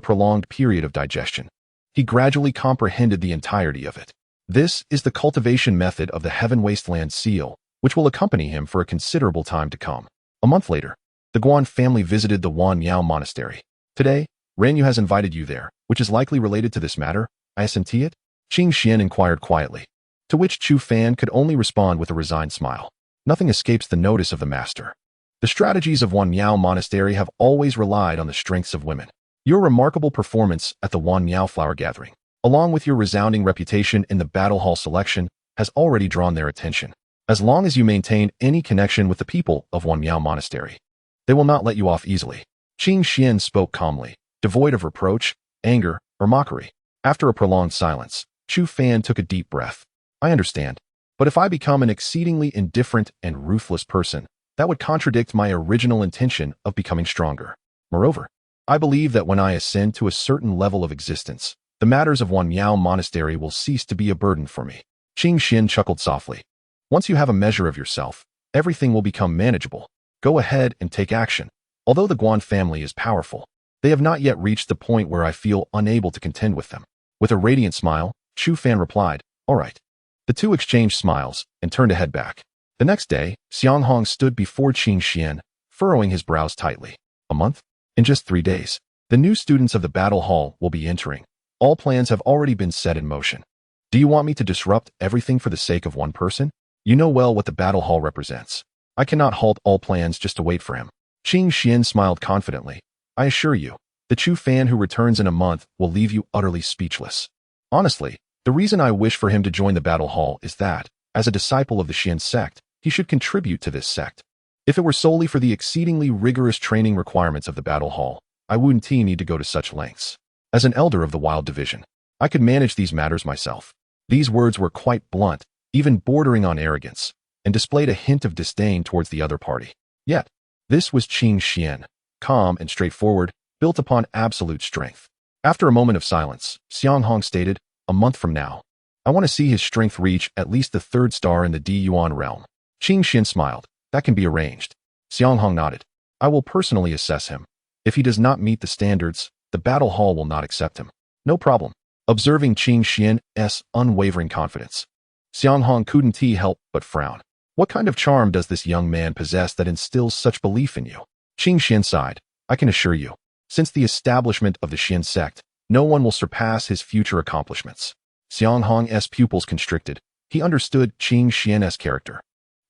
prolonged period of digestion, he gradually comprehended the entirety of it. This is the cultivation method of the Heaven Wasteland Seal, which will accompany him for a considerable time to come. A month later, the Guan family visited the Wan Miao Monastery. Today, Ranyu has invited you there, which is likely related to this matter. I assent it? Qing Xian inquired quietly, to which Chu Fan could only respond with a resigned smile. Nothing escapes the notice of the master. The strategies of Wan Miao Monastery have always relied on the strengths of women. Your remarkable performance at the Wan Miao Flower Gathering, along with your resounding reputation in the Battle Hall selection, has already drawn their attention. As long as you maintain any connection with the people of Wan Miao Monastery, they will not let you off easily. Qing Xian spoke calmly, devoid of reproach, anger, or mockery. After a prolonged silence, Chu Fan took a deep breath. I understand, but if I become an exceedingly indifferent and ruthless person, that would contradict my original intention of becoming stronger. Moreover, I believe that when I ascend to a certain level of existence, the matters of Wan Miao Monastery will cease to be a burden for me. Qing Xian chuckled softly. Once you have a measure of yourself, everything will become manageable. Go ahead and take action. Although the Guan family is powerful, they have not yet reached the point where I feel unable to contend with them. With a radiant smile, Chu Fan replied, all right. The two exchanged smiles and turned to head back. The next day, Xiang Hong stood before Qing Xian, furrowing his brows tightly. A month? In just 3 days, the new students of the Battle Hall will be entering. All plans have already been set in motion. Do you want me to disrupt everything for the sake of one person? You know well what the Battle Hall represents. I cannot halt all plans just to wait for him. Qing Xian smiled confidently. I assure you, the Chu Fan who returns in a month will leave you utterly speechless. Honestly, the reason I wish for him to join the Battle Hall is that, as a disciple of the Xian sect, he should contribute to this sect. If it were solely for the exceedingly rigorous training requirements of the Battle Hall, I wouldn't need to go to such lengths. As an elder of the Wild Division, I could manage these matters myself. These words were quite blunt, even bordering on arrogance, and displayed a hint of disdain towards the other party. Yet, this was Qing Xian, calm and straightforward, built upon absolute strength. After a moment of silence, Xiang Hong stated, a month from now, I want to see his strength reach at least the 3rd star in the Di Yuan realm. Qing Xian smiled. That can be arranged. Xiang Hong nodded. I will personally assess him. If he does not meet the standards, the Battle Hall will not accept him. No problem. Observing Qing Xian's unwavering confidence, Xiang Hong couldn't help but frown. What kind of charm does this young man possess that instills such belief in you? Qing Xian sighed. I can assure you, since the establishment of the Xian sect, no one will surpass his future accomplishments. Xiang Hong's pupils constricted. He understood Qing Xian's character,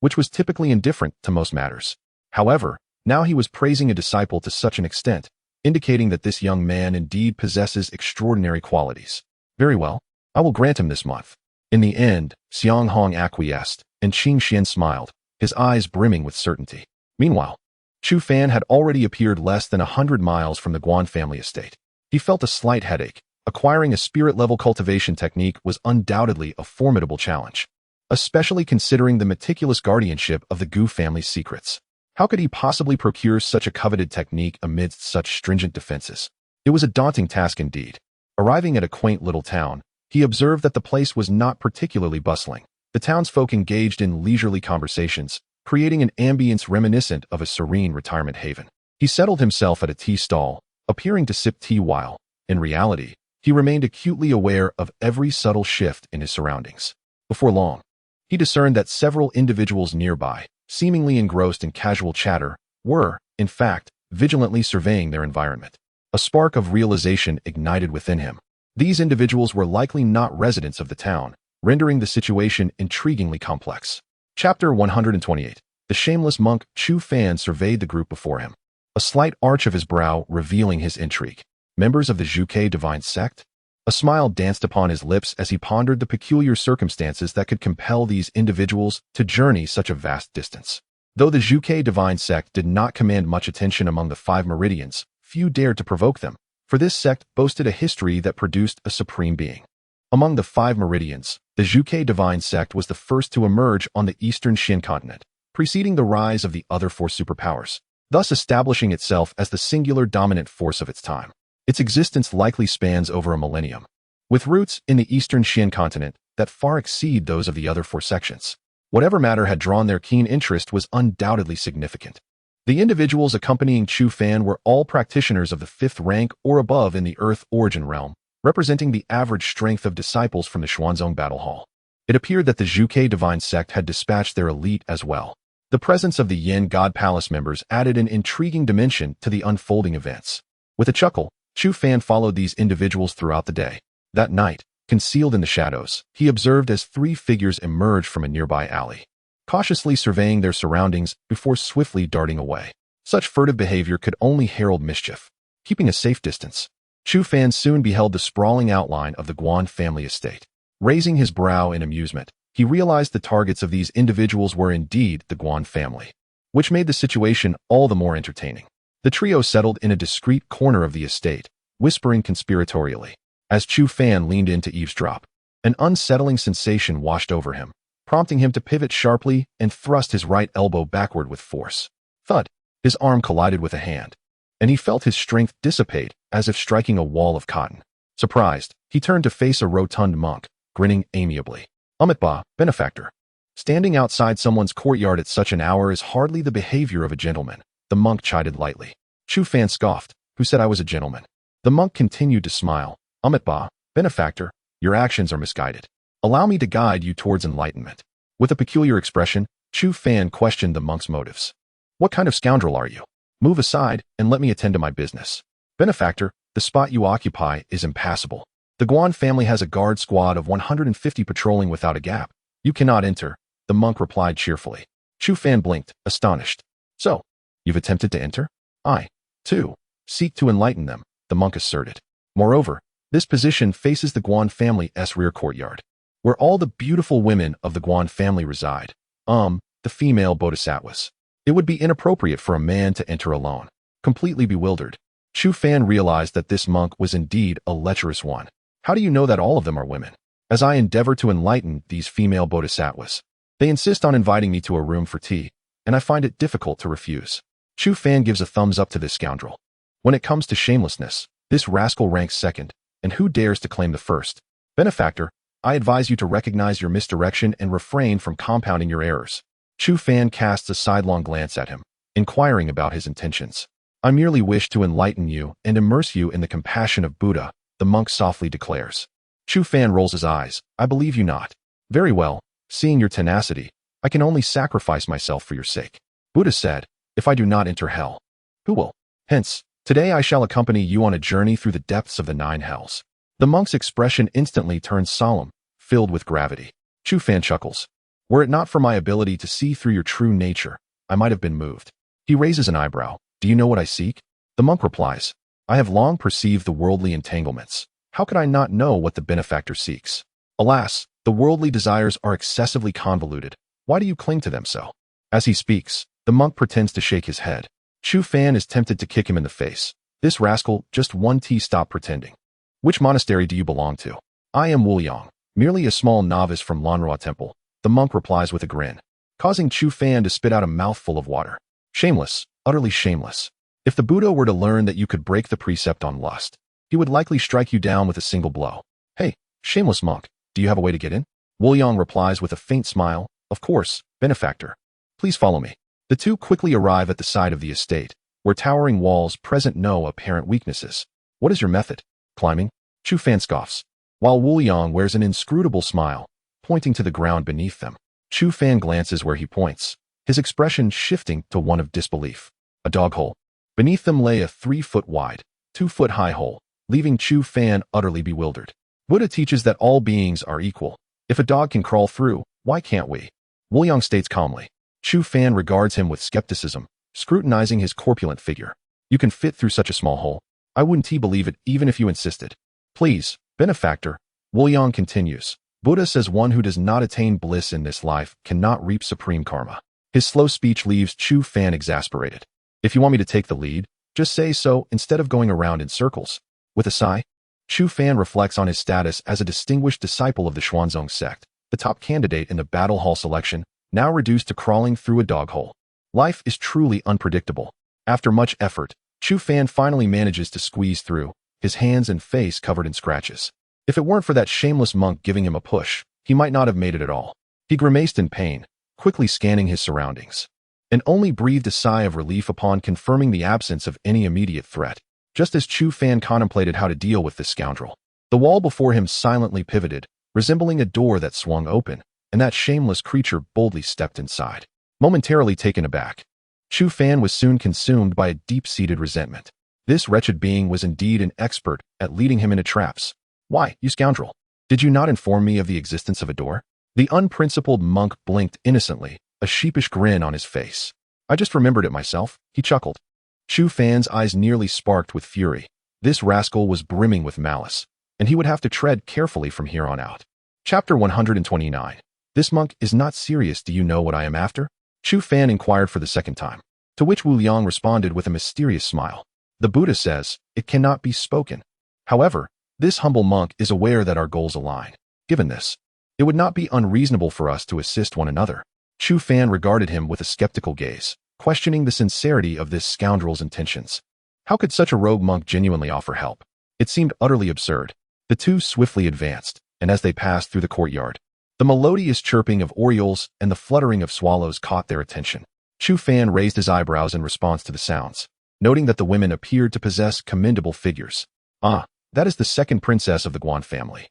which was typically indifferent to most matters. However, now he was praising a disciple to such an extent, indicating that this young man indeed possesses extraordinary qualities. Very well, I will grant him this month. In the end, Xiang Hong acquiesced, and Qing Xian smiled, his eyes brimming with certainty. Meanwhile, Chu Fan had already appeared less than 100 miles from the Guan family estate. He felt a slight headache. Acquiring a spirit-level cultivation technique was undoubtedly a formidable challenge, especially considering the meticulous guardianship of the Gu family's secrets. How could he possibly procure such a coveted technique amidst such stringent defenses? It was a daunting task indeed. Arriving at a quaint little town, he observed that the place was not particularly bustling. The townsfolk engaged in leisurely conversations, creating an ambience reminiscent of a serene retirement haven. He settled himself at a tea stall, appearing to sip tea while, in reality, he remained acutely aware of every subtle shift in his surroundings. Before long, he discerned that several individuals nearby, seemingly engrossed in casual chatter, were, in fact, vigilantly surveying their environment. A spark of realization ignited within him. These individuals were likely not residents of the town, rendering the situation intriguingly complex. Chapter 128. The shameless monk Chu Fan surveyed the group before him, a slight arch of his brow revealing his intrigue. Members of the Zhuke divine sect? A smile danced upon his lips as he pondered the peculiar circumstances that could compel these individuals to journey such a vast distance. Though the Zhuke divine sect did not command much attention among the 5 meridians, few dared to provoke them, for this sect boasted a history that produced a supreme being. Among the 5 meridians, the Zhuke divine sect was the first to emerge on the eastern Shin continent, preceding the rise of the other 4 superpowers, thus establishing itself as the singular dominant force of its time. Its existence likely spans over a millennium, with roots in the eastern Shin continent that far exceed those of the other 4 sections. Whatever matter had drawn their keen interest was undoubtedly significant. The individuals accompanying Chu Fan were all practitioners of the 5th rank or above in the Earth origin realm, representing the average strength of disciples from the Xuanzong Battle Hall. It appeared that the Zhuke divine sect had dispatched their elite as well. The presence of the Yin God Palace members added an intriguing dimension to the unfolding events. With a chuckle, Chu Fan followed these individuals throughout the day. That night, concealed in the shadows, he observed as 3 figures emerged from a nearby alley, cautiously surveying their surroundings before swiftly darting away. Such furtive behavior could only herald mischief. Keeping a safe distance, Chu Fan soon beheld the sprawling outline of the Guan family estate. Raising his brow in amusement, he realized the targets of these individuals were indeed the Guan family, which made the situation all the more entertaining. The trio settled in a discreet corner of the estate, whispering conspiratorially. As Chu Fan leaned in to eavesdrop, an unsettling sensation washed over him, prompting him to pivot sharply and thrust his right elbow backward with force. Thud! His arm collided with a hand, and he felt his strength dissipate as if striking a wall of cotton. Surprised, he turned to face a rotund monk, grinning amiably. Amitabha, benefactor. Standing outside someone's courtyard at such an hour is hardly the behavior of a gentleman, the monk chided lightly. Chu Fan scoffed. Who said I was a gentleman? The monk continued to smile. Amitabha, benefactor, your actions are misguided. Allow me to guide you towards enlightenment. With a peculiar expression, Chu Fan questioned the monk's motives. What kind of scoundrel are you? Move aside and let me attend to my business. Benefactor, the spot you occupy is impassable. The Guan family has a guard squad of 150 patrolling without a gap. You cannot enter, the monk replied cheerfully. Chu Fan blinked, astonished. So, you've attempted to enter? I, too, seek to enlighten them, the monk asserted. Moreover, this position faces the Guan family's rear courtyard, where all the beautiful women of the Guan family reside. The female bodhisattvas. It would be inappropriate for a man to enter alone. Completely bewildered, Chu Fan realized that this monk was indeed a lecherous one. How do you know that all of them are women? As I endeavor to enlighten these female bodhisattvas, they insist on inviting me to a room for tea, and I find it difficult to refuse. Chu Fan gives a thumbs up to this scoundrel. When it comes to shamelessness, this rascal ranks second, and who dares to claim the first? Benefactor, I advise you to recognize your misdirection and refrain from compounding your errors. Chu Fan casts a sidelong glance at him, inquiring about his intentions. I merely wish to enlighten you and immerse you in the compassion of Buddha, the monk softly declares. Chu Fan rolls his eyes. I believe you not. Very well, seeing your tenacity, I can only sacrifice myself for your sake. Buddha said, if I do not enter hell, who will? Hence, today I shall accompany you on a journey through the depths of the 9 hells. The monk's expression instantly turns solemn, filled with gravity. Chu Fan chuckles. Were it not for my ability to see through your true nature, I might have been moved. He raises an eyebrow. Do you know what I seek? The monk replies. I have long perceived the worldly entanglements. How could I not know what the benefactor seeks? Alas, the worldly desires are excessively convoluted. Why do you cling to them so? As he speaks, the monk pretends to shake his head. Chu Fan is tempted to kick him in the face. This rascal, just one tea, stop pretending. Which monastery do you belong to? I am Wuliang, merely a small novice from Lanrua Temple, the monk replies with a grin, causing Chu Fan to spit out a mouthful of water. Shameless, utterly shameless. If the Buddha were to learn that you could break the precept on lust, he would likely strike you down with a single blow. Hey, shameless monk, do you have a way to get in? Wuliang replies with a faint smile, of course, benefactor. Please follow me. The two quickly arrive at the side of the estate, where towering walls present no apparent weaknesses. What is your method? Climbing? Chu Fan scoffs, while Wuliang wears an inscrutable smile, pointing to the ground beneath them. Chu Fan glances where he points, his expression shifting to one of disbelief. A dog hole. Beneath them lay a 3-foot wide, 2-foot high hole, leaving Chu Fan utterly bewildered. Buddha teaches that all beings are equal. If a dog can crawl through, why can't we? Wuliang states calmly. Chu Fan regards him with skepticism, scrutinizing his corpulent figure. You can fit through such a small hole. I wouldn't believe it even if you insisted. Please, benefactor, Wuliang continues. Buddha says one who does not attain bliss in this life cannot reap supreme karma. His slow speech leaves Chu Fan exasperated. If you want me to take the lead, Just say so instead of going around in circles. With a sigh, Chu Fan reflects on his status as a distinguished disciple of the Xuanzong sect, the top candidate in the battle hall selection, now reduced to crawling through a dog hole. Life is truly unpredictable. After much effort, Chu Fan finally manages to squeeze through, his hands and face covered in scratches. If it weren't for that shameless monk giving him a push, he might not have made it at all. He grimaced in pain, quickly scanning his surroundings, and only breathed a sigh of relief upon confirming the absence of any immediate threat. Just as Chu Fan contemplated how to deal with this scoundrel, the wall before him silently pivoted, resembling a door that swung open, and that shameless creature boldly stepped inside. Momentarily taken aback, Chu Fan was soon consumed by a deep-seated resentment. This wretched being was indeed an expert at leading him into traps. Why, you scoundrel, did you not inform me of the existence of a door? The unprincipled monk blinked innocently, a sheepish grin on his face. I just remembered it myself, he chuckled. Chu Fan's eyes nearly sparked with fury. This rascal was brimming with malice, and he would have to tread carefully from here on out. Chapter 129. This monk is not serious. Do you know what I am after? Chu Fan inquired for the second time, to which Wu Liang responded with a mysterious smile. The Buddha says, it cannot be spoken. However, this humble monk is aware that our goals align. Given this, it would not be unreasonable for us to assist one another. Chu Fan regarded him with a skeptical gaze, questioning the sincerity of this scoundrel's intentions. How could such a rogue monk genuinely offer help? It seemed utterly absurd. The two swiftly advanced, and as they passed through the courtyard, the melodious chirping of orioles and the fluttering of swallows caught their attention. Chu Fan raised his eyebrows in response to the sounds, noting that the women appeared to possess commendable figures. Ah, that is the second princess of the Guan family.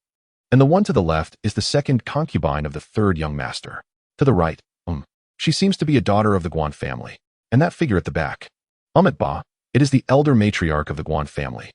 And the one to the left is the second concubine of the third young master. To the right, she seems to be a daughter of the Guan family. And that figure at the back, at Ba, it is the elder matriarch of the Guan family.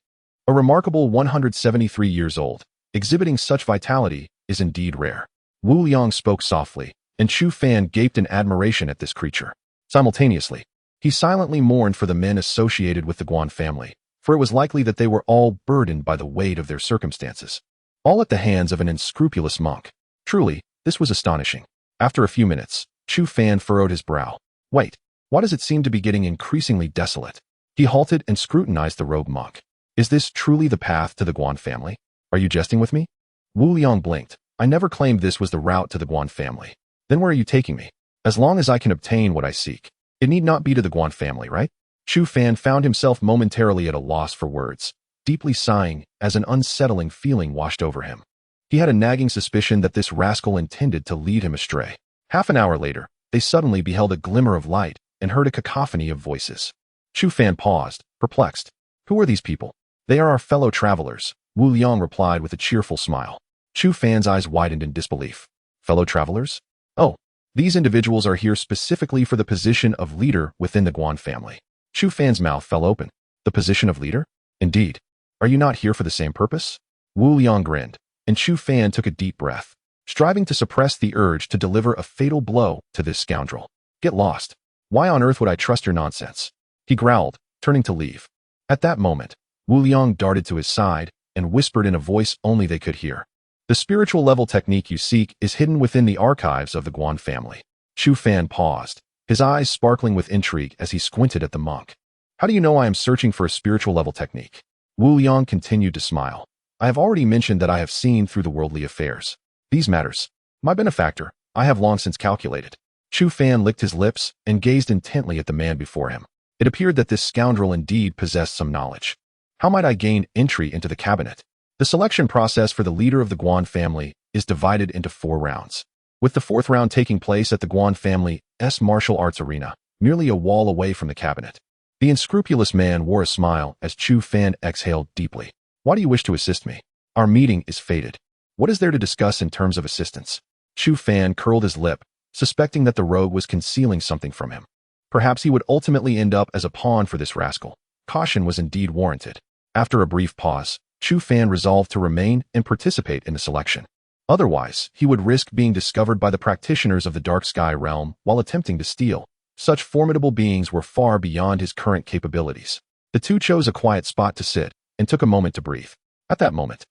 A remarkable 173 years old, exhibiting such vitality, is indeed rare. Wu Liang spoke softly, and Chu Fan gaped in admiration at this creature. Simultaneously, he silently mourned for the men associated with the Guan family, for it was likely that they were all burdened by the weight of their circumstances, all at the hands of an unscrupulous monk. Truly, this was astonishing. After a few minutes, Chu Fan furrowed his brow. Wait, why does it seem to be getting increasingly desolate? He halted and scrutinized the rogue monk. Is this truly the path to the Guan family? Are you jesting with me? Wu Liang blinked. I never claimed this was the route to the Guan family. Then where are you taking me? As long as I can obtain what I seek, it need not be to the Guan family, right? Chu Fan found himself momentarily at a loss for words, deeply sighing as an unsettling feeling washed over him. He had a nagging suspicion that this rascal intended to lead him astray. Half an hour later, they suddenly beheld a glimmer of light and heard a cacophony of voices. Chu Fan paused, perplexed. Who are these people? They are our fellow travelers, Wu Liang replied with a cheerful smile. Chu Fan's eyes widened in disbelief. Fellow travelers? Oh, these individuals are here specifically for the position of leader within the Guan family. Chu Fan's mouth fell open. The position of leader? Indeed. Are you not here for the same purpose? Wu Liang grinned, and Chu Fan took a deep breath, striving to suppress the urge to deliver a fatal blow to this scoundrel. Get lost. Why on earth would I trust your nonsense? He growled, turning to leave. At that moment, Wu Liang darted to his side and whispered in a voice only they could hear. The spiritual level technique you seek is hidden within the archives of the Guan family. Chu Fan paused, his eyes sparkling with intrigue as he squinted at the monk. How do you know I am searching for a spiritual level technique? Wu Liang continued to smile. I have already mentioned that I have seen through the worldly affairs. These matters, my benefactor, I have long since calculated. Chu Fan licked his lips and gazed intently at the man before him. It appeared that this scoundrel indeed possessed some knowledge. How might I gain entry into the cabinet? The selection process for the leader of the Guan family is divided into 4 rounds, with the 4th round taking place at the Guan family's martial arts arena, merely a wall away from the cabinet. The unscrupulous man wore a smile as Chu Fan exhaled deeply. Why do you wish to assist me? Our meeting is fated. What is there to discuss in terms of assistance? Chu Fan curled his lip, suspecting that the rogue was concealing something from him. Perhaps he would ultimately end up as a pawn for this rascal. Caution was indeed warranted. After a brief pause, Chu Fan resolved to remain and participate in the selection. Otherwise, he would risk being discovered by the practitioners of the Dark Sky realm while attempting to steal. Such formidable beings were far beyond his current capabilities. The two chose a quiet spot to sit and took a moment to breathe. At that moment,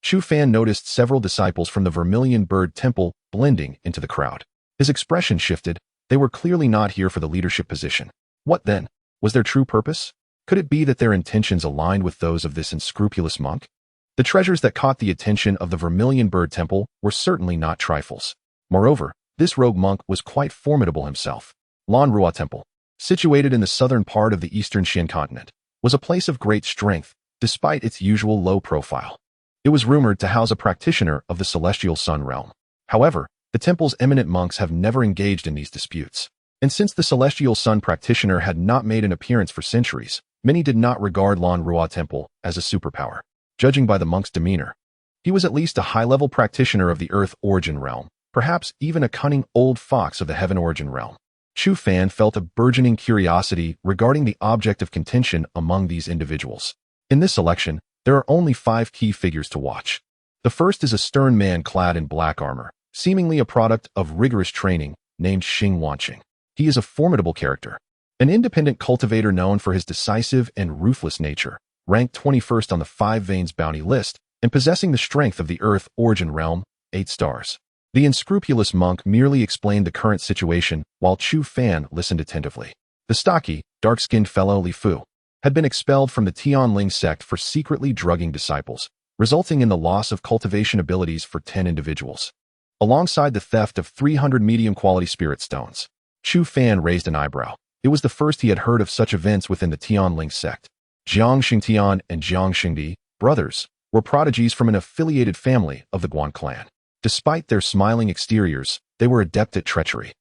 Chu Fan noticed several disciples from the Vermilion Bird Temple blending into the crowd. His expression shifted. They were clearly not here for the leadership position. What then? Was their true purpose? Could it be that their intentions aligned with those of this unscrupulous monk? The treasures that caught the attention of the Vermilion Bird Temple were certainly not trifles. Moreover, this rogue monk was quite formidable himself. Lan Rua Temple, situated in the southern part of the eastern Shin continent, was a place of great strength, despite its usual low profile. It was rumored to house a practitioner of the celestial sun realm. However, the temple's eminent monks have never engaged in these disputes. And since the celestial sun practitioner had not made an appearance for centuries, many did not regard Lan Rua Temple as a superpower. Judging by the monk's demeanor, he was at least a high-level practitioner of the earth origin realm, perhaps even a cunning old fox of the heaven origin realm. Chu Fan felt a burgeoning curiosity regarding the object of contention among these individuals. In this selection, there are only 5 key figures to watch. The first is a stern man clad in black armor, seemingly a product of rigorous training, named Xing Wanqing. He is a formidable character, an independent cultivator known for his decisive and ruthless nature, ranked 21st on the 5 Veins bounty list, and possessing the strength of the earth origin realm, 8 stars. The unscrupulous monk merely explained the current situation while Chu Fan listened attentively. The stocky, dark-skinned fellow Li Fu had been expelled from the Tianling sect for secretly drugging disciples, resulting in the loss of cultivation abilities for 10 individuals. Alongside the theft of 300 medium-quality spirit stones, Chu Fan raised an eyebrow. It was the first he had heard of such events within the Tianling sect. Jiang Xingtian and Jiang Xingdi, brothers, were prodigies from an affiliated family of the Guan clan. Despite their smiling exteriors, they were adept at treachery.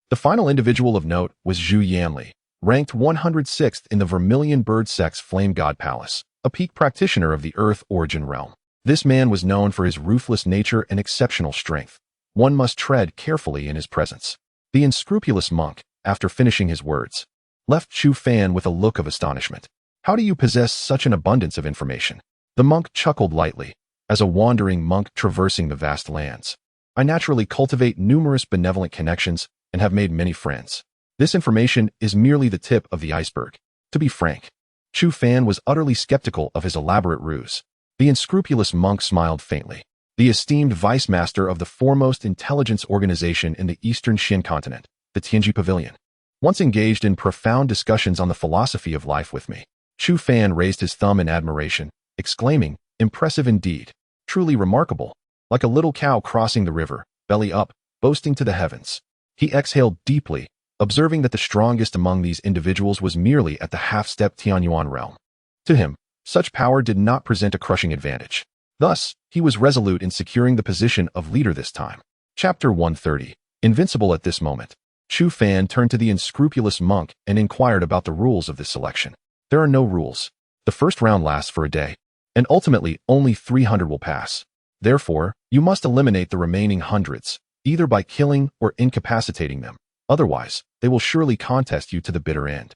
The final individual of note was Zhu Yanli, ranked 106th in the Vermilion Bird Sect's Flame God Palace, a peak practitioner of the Earth origin realm. This man was known for his ruthless nature and exceptional strength. One must tread carefully in his presence. The unscrupulous monk, after finishing his words, left Chu Fan with a look of astonishment. How do you possess such an abundance of information? The monk chuckled lightly. As a wandering monk traversing the vast lands, I naturally cultivate numerous benevolent connections and have made many friends. This information is merely the tip of the iceberg. To be frank, Chu Fan was utterly skeptical of his elaborate ruse. The unscrupulous monk smiled faintly. The esteemed vice master of the foremost intelligence organization in the eastern Shin continent, the Tianji Pavilion, once engaged in profound discussions on the philosophy of life with me. Chu Fan raised his thumb in admiration, exclaiming, "Impressive indeed. Truly remarkable. Like a little cow crossing the river, belly up, boasting to the heavens." He exhaled deeply, observing that the strongest among these individuals was merely at the half-step Tianyuan realm. To him, such power did not present a crushing advantage. Thus, he was resolute in securing the position of leader this time. Chapter 130. Invincible. At this moment, Chu Fan turned to the unscrupulous monk and inquired about the rules of this selection. There are no rules. The first round lasts for a day, and ultimately only 300 will pass. Therefore, you must eliminate the remaining hundreds, either by killing or incapacitating them. Otherwise, they will surely contest you to the bitter end.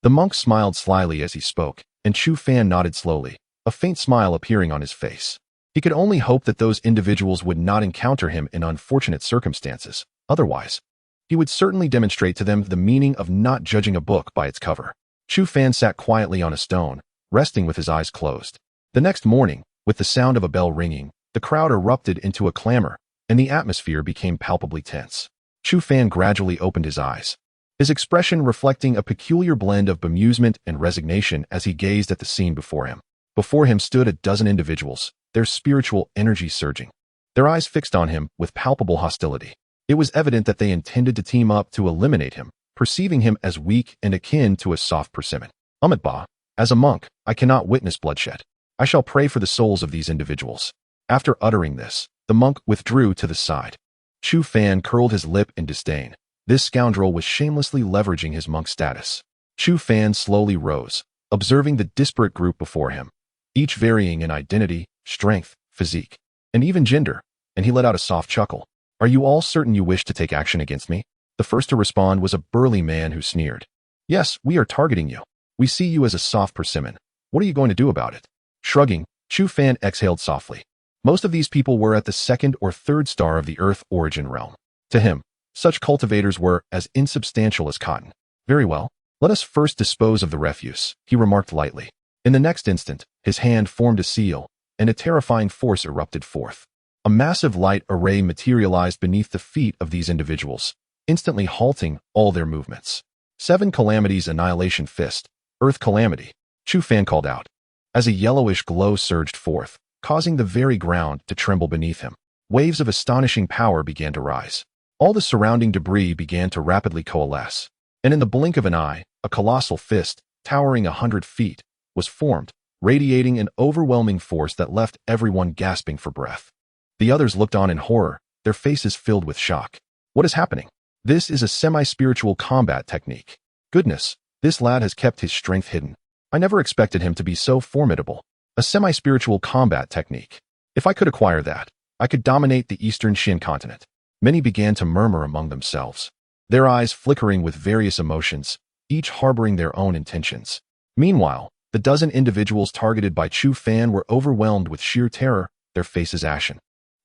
The monk smiled slyly as he spoke, and Chu Fan nodded slowly, a faint smile appearing on his face. He could only hope that those individuals would not encounter him in unfortunate circumstances. Otherwise, he would certainly demonstrate to them the meaning of not judging a book by its cover. Chu Fan sat quietly on a stone, resting with his eyes closed. The next morning, with the sound of a bell ringing, the crowd erupted into a clamor, and the atmosphere became palpably tense. Chu Fan gradually opened his eyes, his expression reflecting a peculiar blend of bemusement and resignation as he gazed at the scene before him. Before him stood a dozen individuals, their spiritual energy surging, their eyes fixed on him with palpable hostility. It was evident that they intended to team up to eliminate him, perceiving him as weak and akin to a soft persimmon. Ba, as a monk, I cannot witness bloodshed. I shall pray for the souls of these individuals. After uttering this, the monk withdrew to the side. Chu Fan curled his lip in disdain. This scoundrel was shamelessly leveraging his monk status. Chu Fan slowly rose, observing the disparate group before him, each varying in identity, strength, physique, and even gender, and he let out a soft chuckle. Are you all certain you wish to take action against me? The first to respond was a burly man who sneered. Yes, we are targeting you. We see you as a soft persimmon. What are you going to do about it? Shrugging, Chu Fan exhaled softly. Most of these people were at the second or third star of the Earth origin realm. To him, such cultivators were as insubstantial as cotton. Very well, let us first dispose of the refuse, he remarked lightly. In the next instant, his hand formed a seal, and a terrifying force erupted forth. A massive light array materialized beneath the feet of these individuals, instantly halting all their movements. 7 Calamities Annihilation Fist, Earth Calamity. Chu Fan called out, as a yellowish glow surged forth, causing the very ground to tremble beneath him. Waves of astonishing power began to rise. All the surrounding debris began to rapidly coalesce, and in the blink of an eye, a colossal fist, towering 100 feet, was formed, radiating an overwhelming force that left everyone gasping for breath. The others looked on in horror, their faces filled with shock. What is happening? This is a semi-spiritual combat technique. Goodness, this lad has kept his strength hidden. I never expected him to be so formidable. A semi-spiritual combat technique. If I could acquire that, I could dominate the Eastern Shin continent. Many began to murmur among themselves, their eyes flickering with various emotions, each harboring their own intentions. Meanwhile, the dozen individuals targeted by Chu Fan were overwhelmed with sheer terror, their faces ashen,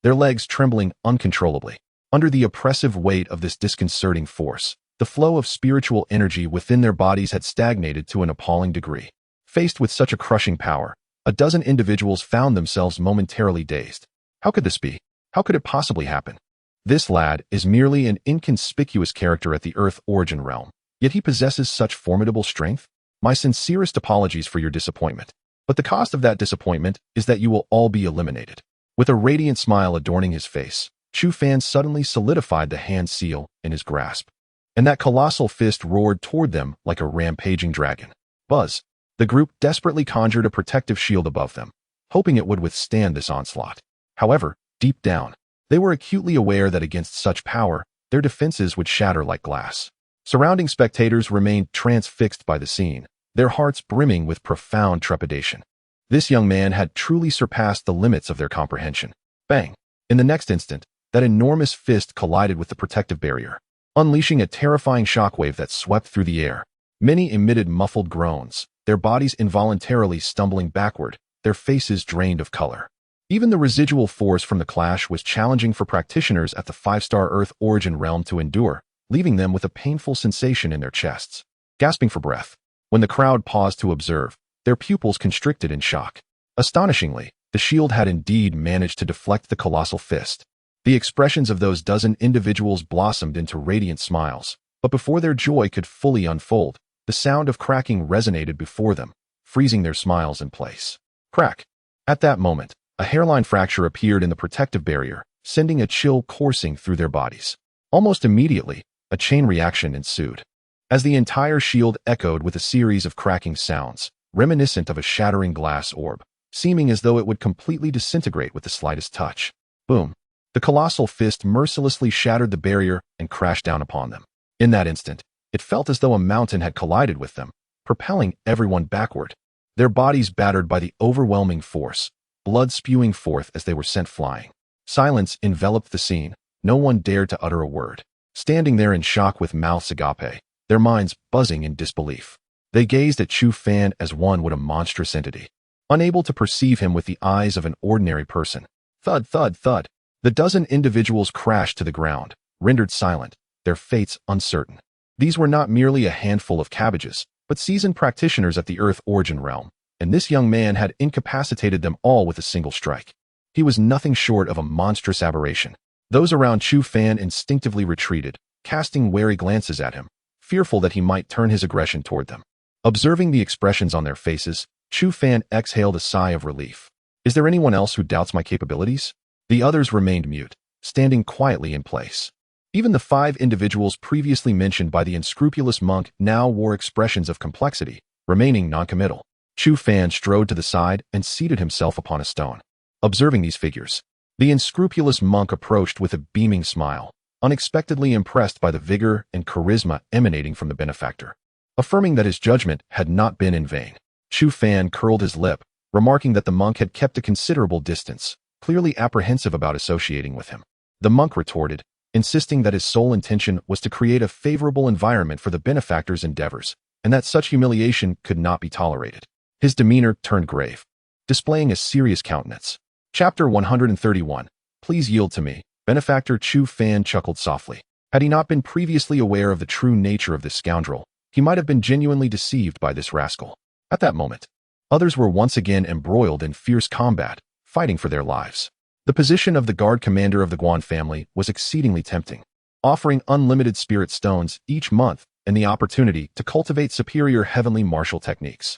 their legs trembling uncontrollably. Under the oppressive weight of this disconcerting force, the flow of spiritual energy within their bodies had stagnated to an appalling degree. Faced with such a crushing power, a dozen individuals found themselves momentarily dazed. How could this be? How could it possibly happen? This lad is merely an inconspicuous character at the Earth origin realm, yet he possesses such formidable strength? My sincerest apologies for your disappointment. But the cost of that disappointment is that you will all be eliminated. With a radiant smile adorning his face, Chu Fan suddenly solidified the hand seal in his grasp, and that colossal fist roared toward them like a rampaging dragon. Buzz! The group desperately conjured a protective shield above them, hoping it would withstand this onslaught. However, deep down, they were acutely aware that against such power, their defenses would shatter like glass. Surrounding spectators remained transfixed by the scene, their hearts brimming with profound trepidation. This young man had truly surpassed the limits of their comprehension. Bang! In the next instant, that enormous fist collided with the protective barrier, unleashing a terrifying shockwave that swept through the air. Many emitted muffled groans, their bodies involuntarily stumbling backward, their faces drained of color. Even the residual force from the clash was challenging for practitioners at the 5-star Earth origin realm to endure, leaving them with a painful sensation in their chests. Gasping for breath, when the crowd paused to observe, their pupils constricted in shock. Astonishingly, the shield had indeed managed to deflect the colossal fist. The expressions of those dozen individuals blossomed into radiant smiles, but before their joy could fully unfold, the sound of cracking resonated before them, freezing their smiles in place. Crack! At that moment, a hairline fracture appeared in the protective barrier, sending a chill coursing through their bodies. Almost immediately, a chain reaction ensued, as the entire shield echoed with a series of cracking sounds, reminiscent of a shattering glass orb, seeming as though it would completely disintegrate with the slightest touch. Boom! The colossal fist mercilessly shattered the barrier and crashed down upon them. In that instant, it felt as though a mountain had collided with them, propelling everyone backward, their bodies battered by the overwhelming force, blood spewing forth as they were sent flying. Silence enveloped the scene. No one dared to utter a word. Standing there in shock with mouths agape, their minds buzzing in disbelief, they gazed at Chu Fan as one would a monstrous entity, unable to perceive him with the eyes of an ordinary person. Thud, thud, thud. The dozen individuals crashed to the ground, rendered silent, their fates uncertain. These were not merely a handful of cabbages, but seasoned practitioners at the Earth origin realm, and this young man had incapacitated them all with a single strike. He was nothing short of a monstrous aberration. Those around Chu Fan instinctively retreated, casting wary glances at him, fearful that he might turn his aggression toward them. Observing the expressions on their faces, Chu Fan exhaled a sigh of relief. Is there anyone else who doubts my capabilities? The others remained mute, standing quietly in place. Even the 5 individuals previously mentioned by the unscrupulous monk now wore expressions of complexity, remaining noncommittal. Chu Fan strode to the side and seated himself upon a stone. Observing these figures, the unscrupulous monk approached with a beaming smile, unexpectedly impressed by the vigor and charisma emanating from the benefactor. Affirming that his judgment had not been in vain, Chu Fan curled his lip, remarking that the monk had kept a considerable distance, clearly apprehensive about associating with him. The monk retorted, insisting that his sole intention was to create a favorable environment for the benefactor's endeavors, and that such humiliation could not be tolerated. His demeanor turned grave, displaying a serious countenance. Chapter 131. Please yield to me. Benefactor Chu Fan chuckled softly. Had he not been previously aware of the true nature of this scoundrel, he might have been genuinely deceived by this rascal. At that moment, others were once again embroiled in fierce combat, fighting for their lives. The position of the guard commander of the Guan family was exceedingly tempting, offering unlimited spirit stones each month and the opportunity to cultivate superior heavenly martial techniques.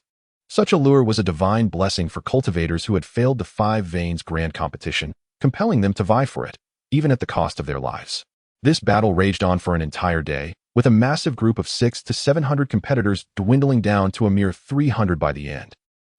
Such a lure was a divine blessing for cultivators who had failed the Five Veins Grand Competition, compelling them to vie for it, even at the cost of their lives. This battle raged on for an entire day, with a massive group of 600 to 700 competitors dwindling down to a mere 300 by the end.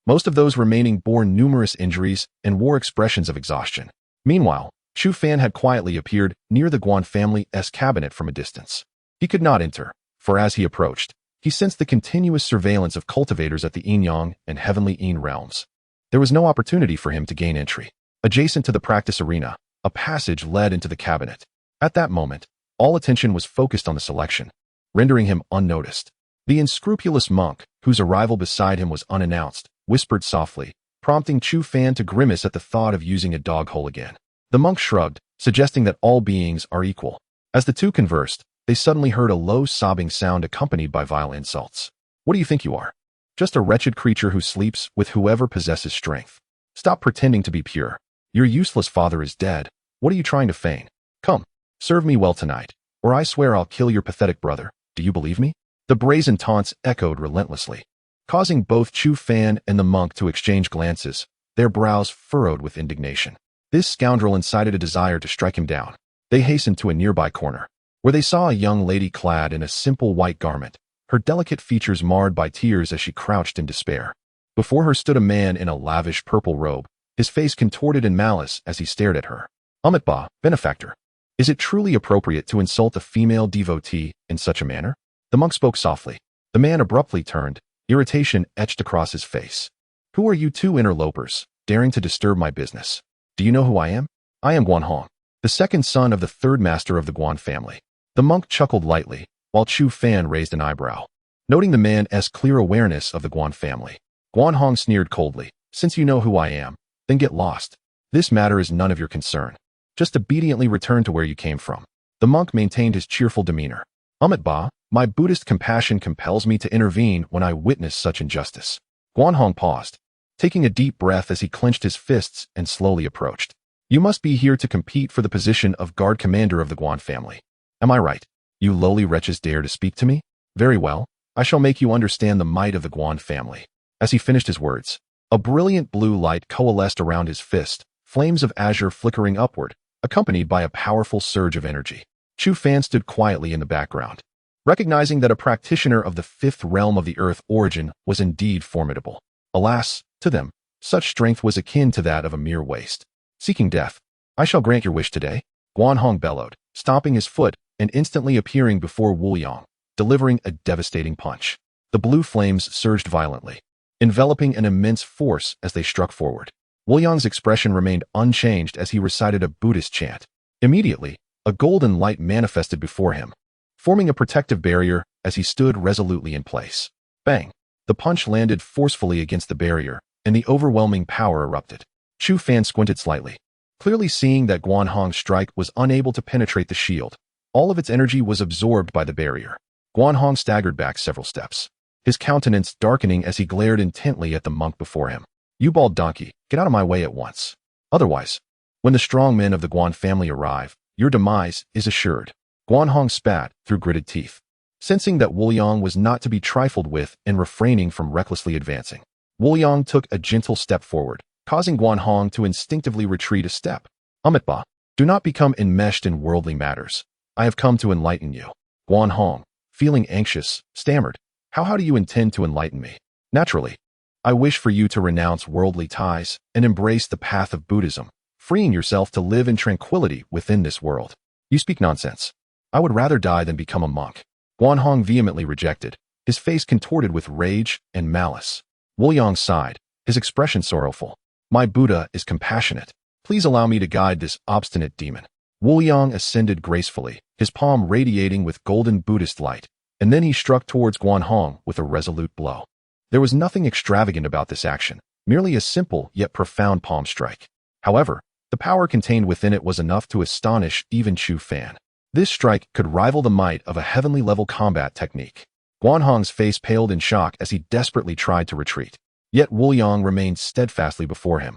Most of those remaining bore numerous injuries and wore expressions of exhaustion. Meanwhile, Chu Fan had quietly appeared near the Guan family's cabinet from a distance. He could not enter, for as he approached, he sensed the continuous surveillance of cultivators at the Yin-Yang and Heavenly Yin realms. There was no opportunity for him to gain entry. Adjacent to the practice arena, a passage led into the cabinet. At that moment, all attention was focused on the selection, rendering him unnoticed. The unscrupulous monk, whose arrival beside him was unannounced, whispered softly, prompting Chu Fan to grimace at the thought of using a dog hole again. The monk shrugged, suggesting that all beings are equal. As the two conversed, they suddenly heard a low sobbing sound accompanied by vile insults. What do you think you are? Just a wretched creature who sleeps with whoever possesses strength. Stop pretending to be pure. Your useless father is dead. What are you trying to feign? Come, serve me well tonight, or I swear I'll kill your pathetic brother. Do you believe me? The brazen taunts echoed relentlessly, causing both Chu Fan and the monk to exchange glances, their brows furrowed with indignation. This scoundrel incited a desire to strike him down. They hastened to a nearby corner, where they saw a young lady clad in a simple white garment, her delicate features marred by tears as she crouched in despair. Before her stood a man in a lavish purple robe, his face contorted in malice as he stared at her. Amitabha, benefactor, is it truly appropriate to insult a female devotee in such a manner? The monk spoke softly. The man abruptly turned, irritation etched across his face. Who are you two interlopers, daring to disturb my business? Do you know who I am? I am Guan Hong, the second son of the third master of the Guan family. The monk chuckled lightly, while Chu Fan raised an eyebrow, noting the man's clear awareness of the Guan family. Guan Hong sneered coldly. Since you know who I am, then get lost. This matter is none of your concern. Just obediently return to where you came from. The monk maintained his cheerful demeanor. Amitabha, my Buddhist compassion compels me to intervene when I witness such injustice. Guan Hong paused, taking a deep breath as he clenched his fists and slowly approached. You must be here to compete for the position of guard commander of the Guan family. Am I right? You lowly wretches dare to speak to me? Very well, I shall make you understand the might of the Guan family. As he finished his words, a brilliant blue light coalesced around his fist, flames of azure flickering upward, accompanied by a powerful surge of energy. Chu Fan stood quietly in the background, recognizing that a practitioner of the fifth realm of the earth origin was indeed formidable. Alas, to them, such strength was akin to that of a mere waste. Seeking death, I shall grant your wish today, Guan Hong bellowed, stomping his foot and instantly appearing before Wu Yang, delivering a devastating punch. The blue flames surged violently, enveloping an immense force as they struck forward. Wu Yang's expression remained unchanged as he recited a Buddhist chant. Immediately, a golden light manifested before him, forming a protective barrier as he stood resolutely in place. Bang! The punch landed forcefully against the barrier, and the overwhelming power erupted. Chu Fan squinted slightly, clearly seeing that Guan Hong's strike was unable to penetrate the shield. All of its energy was absorbed by the barrier. Guan Hong staggered back several steps, his countenance darkening as he glared intently at the monk before him. You bald donkey, get out of my way at once. Otherwise, when the strong men of the Guan family arrive, your demise is assured. Guan Hong spat through gritted teeth, sensing that Wu Yang was not to be trifled with and refraining from recklessly advancing. Wu Yang took a gentle step forward, causing Guan Hong to instinctively retreat a step. Amitabha, do not become enmeshed in worldly matters. I have come to enlighten you. Guan Hong, feeling anxious, stammered. How do you intend to enlighten me? Naturally, I wish for you to renounce worldly ties and embrace the path of Buddhism, freeing yourself to live in tranquility within this world. You speak nonsense. I would rather die than become a monk. Guan Hong vehemently rejected, his face contorted with rage and malice. Wu Yang sighed, his expression sorrowful. My Buddha is compassionate. Please allow me to guide this obstinate demon. Wu Yang ascended gracefully, his palm radiating with golden Buddhist light, and then he struck towards Guan Hong with a resolute blow. There was nothing extravagant about this action, merely a simple yet profound palm strike. However, the power contained within it was enough to astonish even Chu Fan. This strike could rival the might of a heavenly-level combat technique. Guan Hong's face paled in shock as he desperately tried to retreat. Yet Wu Yang remained steadfastly before him,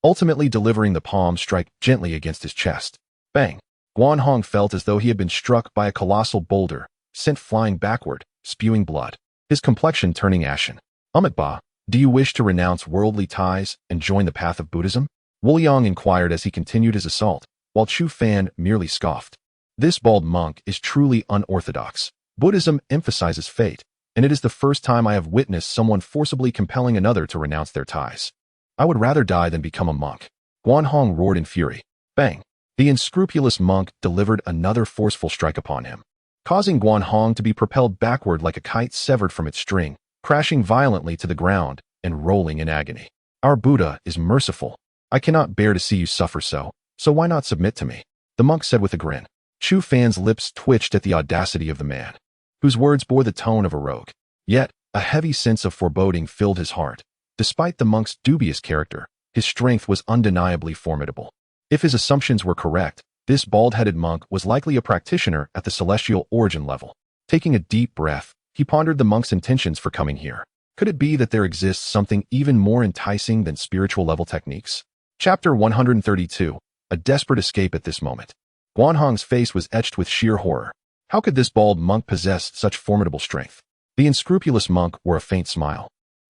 ultimately delivering the palm strike gently against his chest. Bang! Guan Hong felt as though he had been struck by a colossal boulder, sent flying backward, spewing blood, his complexion turning ashen. Amitabha, Do you wish to renounce worldly ties and join the path of Buddhism? Wu Yang inquired as he continued his assault, while Chu Fan merely scoffed. This bald monk is truly unorthodox. Buddhism emphasizes fate, and it is the first time I have witnessed someone forcibly compelling another to renounce their ties. I would rather die than become a monk. Guanhong roared in fury. Bang! The unscrupulous monk delivered another forceful strike upon him, causing Guanhong to be propelled backward like a kite severed from its string, crashing violently to the ground and rolling in agony. Our Buddha is merciful. I cannot bear to see you suffer so why not submit to me? The monk said with a grin. Chu Fan's lips twitched at the audacity of the man, whose words bore the tone of a rogue. Yet, a heavy sense of foreboding filled his heart. Despite the monk's dubious character, his strength was undeniably formidable. If his assumptions were correct, this bald-headed monk was likely a practitioner at the celestial origin level. Taking a deep breath, he pondered the monk's intentions for coming here. Could it be that there exists something even more enticing than spiritual-level techniques? Chapter 132. A desperate escape at this moment. Guanhong's face was etched with sheer horror. How could this bald monk possess such formidable strength? The unscrupulous monk wore a faint smile,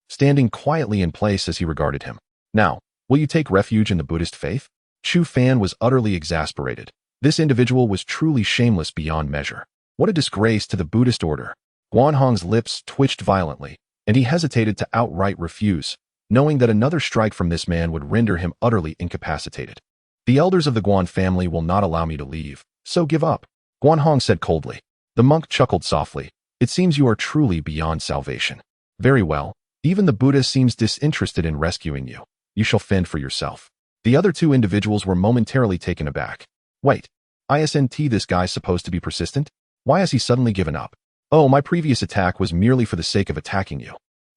standing quietly in place as he regarded him. Now, will you take refuge in the Buddhist faith? Chu Fan was utterly exasperated. This individual was truly shameless beyond measure. What a disgrace to the Buddhist order. Guanhong's lips twitched violently, and he hesitated to outright refuse, knowing that another strike from this man would render him utterly incapacitated. The elders of the Guan family will not allow me to leave, so give up, Guanhong said coldly. The monk chuckled softly. It seems you are truly beyond salvation. Very well. Even the Buddha seems disinterested in rescuing you. You shall fend for yourself. The other two individuals were momentarily taken aback. Wait, isn't this guy supposed to be persistent? Why has he suddenly given up? Oh, my previous attack was merely for the sake of attacking you.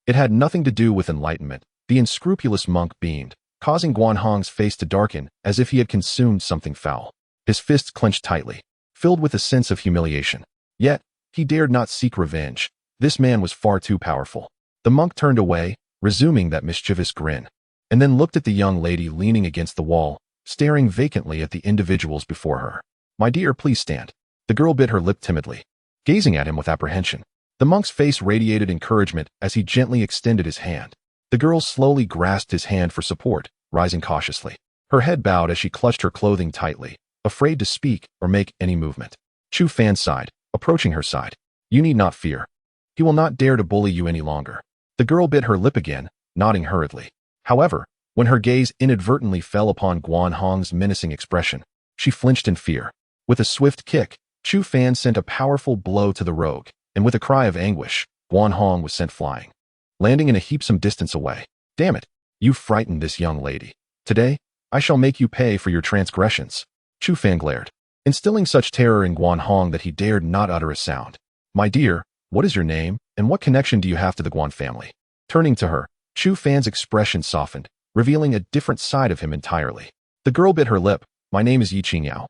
It had nothing to do with enlightenment. The unscrupulous monk beamed, causing Guanhong's face to darken as if he had consumed something foul. His fists clenched tightly, filled with a sense of humiliation. Yet, he dared not seek revenge. This man was far too powerful. The monk turned away, resuming that mischievous grin, and then looked at the young lady leaning against the wall, staring vacantly at the individuals before her. My dear, please stand. The girl bit her lip timidly, gazing at him with apprehension. The monk's face radiated encouragement as he gently extended his hand. The girl slowly grasped his hand for support, rising cautiously. Her head bowed as she clutched her clothing tightly, afraid to speak or make any movement. Chu Fan sighed, approaching her side. You need not fear. He will not dare to bully you any longer. The girl bit her lip again, nodding hurriedly. However, when her gaze inadvertently fell upon Guanhong's menacing expression, she flinched in fear. With a swift kick, Chu Fan sent a powerful blow to the rogue, and with a cry of anguish, Guanhong was sent flying, landing in a heap some distance away. Damn it, you frightened this young lady. Today, I shall make you pay for your transgressions. Chu Fan glared, instilling such terror in Guanhong that he dared not utter a sound. My dear, what is your name, and what connection do you have to the Guan family? Turning to her, Chu Fan's expression softened, revealing a different side of him entirely. The girl bit her lip. My name is Yi Qingyao,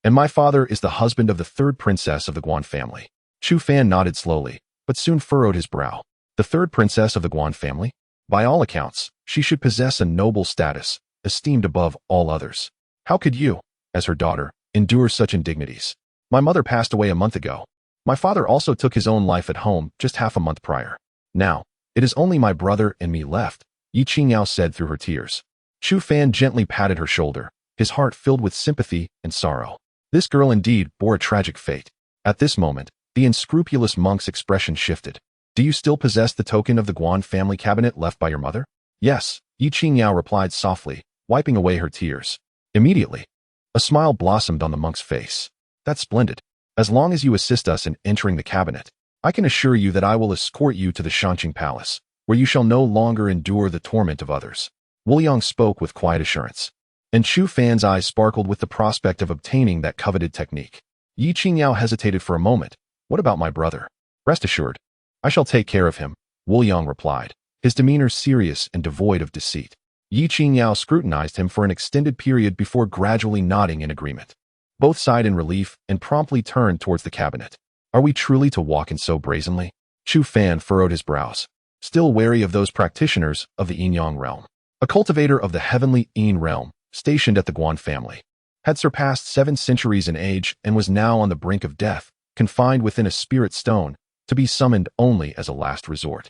and my father is the husband of the third princess of the Guan family. Chu Fan nodded slowly, but soon furrowed his brow. The third princess of the Guan family? By all accounts, she should possess a noble status, esteemed above all others. How could you, as her daughter, endure such indignities? My mother passed away a month ago. My father also took his own life at home just half a month prior. Now, it is only my brother and me left, Yi Qingyao said through her tears. Chu Fan gently patted her shoulder, his heart filled with sympathy and sorrow. This girl indeed bore a tragic fate. At this moment, the unscrupulous monk's expression shifted. Do you still possess the token of the Guan family cabinet left by your mother? Yes, Yi Qingyao replied softly, wiping away her tears. Immediately, a smile blossomed on the monk's face. That's splendid. As long as you assist us in entering the cabinet, I can assure you that I will escort you to the Shanqing Palace, where you shall no longer endure the torment of others. Wu Yang spoke with quiet assurance, and Chu Fan's eyes sparkled with the prospect of obtaining that coveted technique. Yi Qingyao hesitated for a moment. What about my brother? Rest assured, I shall take care of him, Wu Yang replied, his demeanor serious and devoid of deceit. Yi Qingyao scrutinized him for an extended period before gradually nodding in agreement. Both sighed in relief and promptly turned towards the cabinet. Are we truly to walk in so brazenly? Chu Fan furrowed his brows, still wary of those practitioners of the Yin-Yang realm. A cultivator of the heavenly Yin realm, stationed at the Guan family, had surpassed 7 centuries in age and was now on the brink of death, confined within a spirit stone, to be summoned only as a last resort.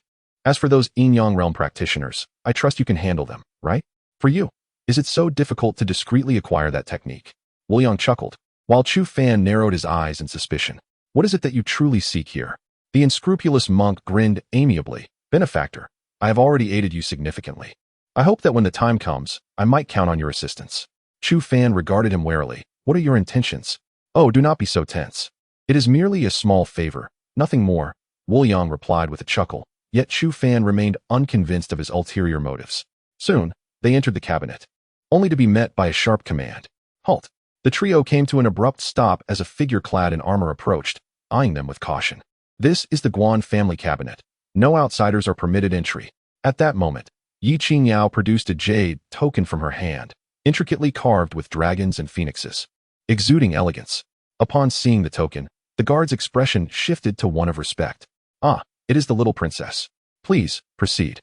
As for those yin-yang realm practitioners, I trust you can handle them, right? For you, is it so difficult to discreetly acquire that technique? Wu Yang chuckled, while Chu Fan narrowed his eyes in suspicion. What is it that you truly seek here? The unscrupulous monk grinned amiably. Benefactor, I have already aided you significantly. I hope that when the time comes, I might count on your assistance. Chu Fan regarded him warily. What are your intentions? Oh, do not be so tense. It is merely a small favor, nothing more, Wu Yang replied with a chuckle, yet Chu Fan remained unconvinced of his ulterior motives. Soon, they entered the cabinet, only to be met by a sharp command. Halt! The trio came to an abrupt stop as a figure clad in armor approached, eyeing them with caution. This is the Guan family cabinet. No outsiders are permitted entry. At that moment, Yi Qingyao produced a jade token from her hand, intricately carved with dragons and phoenixes, exuding elegance. Upon seeing the token, the guard's expression shifted to one of respect. Ah, it is the little princess. Please, proceed.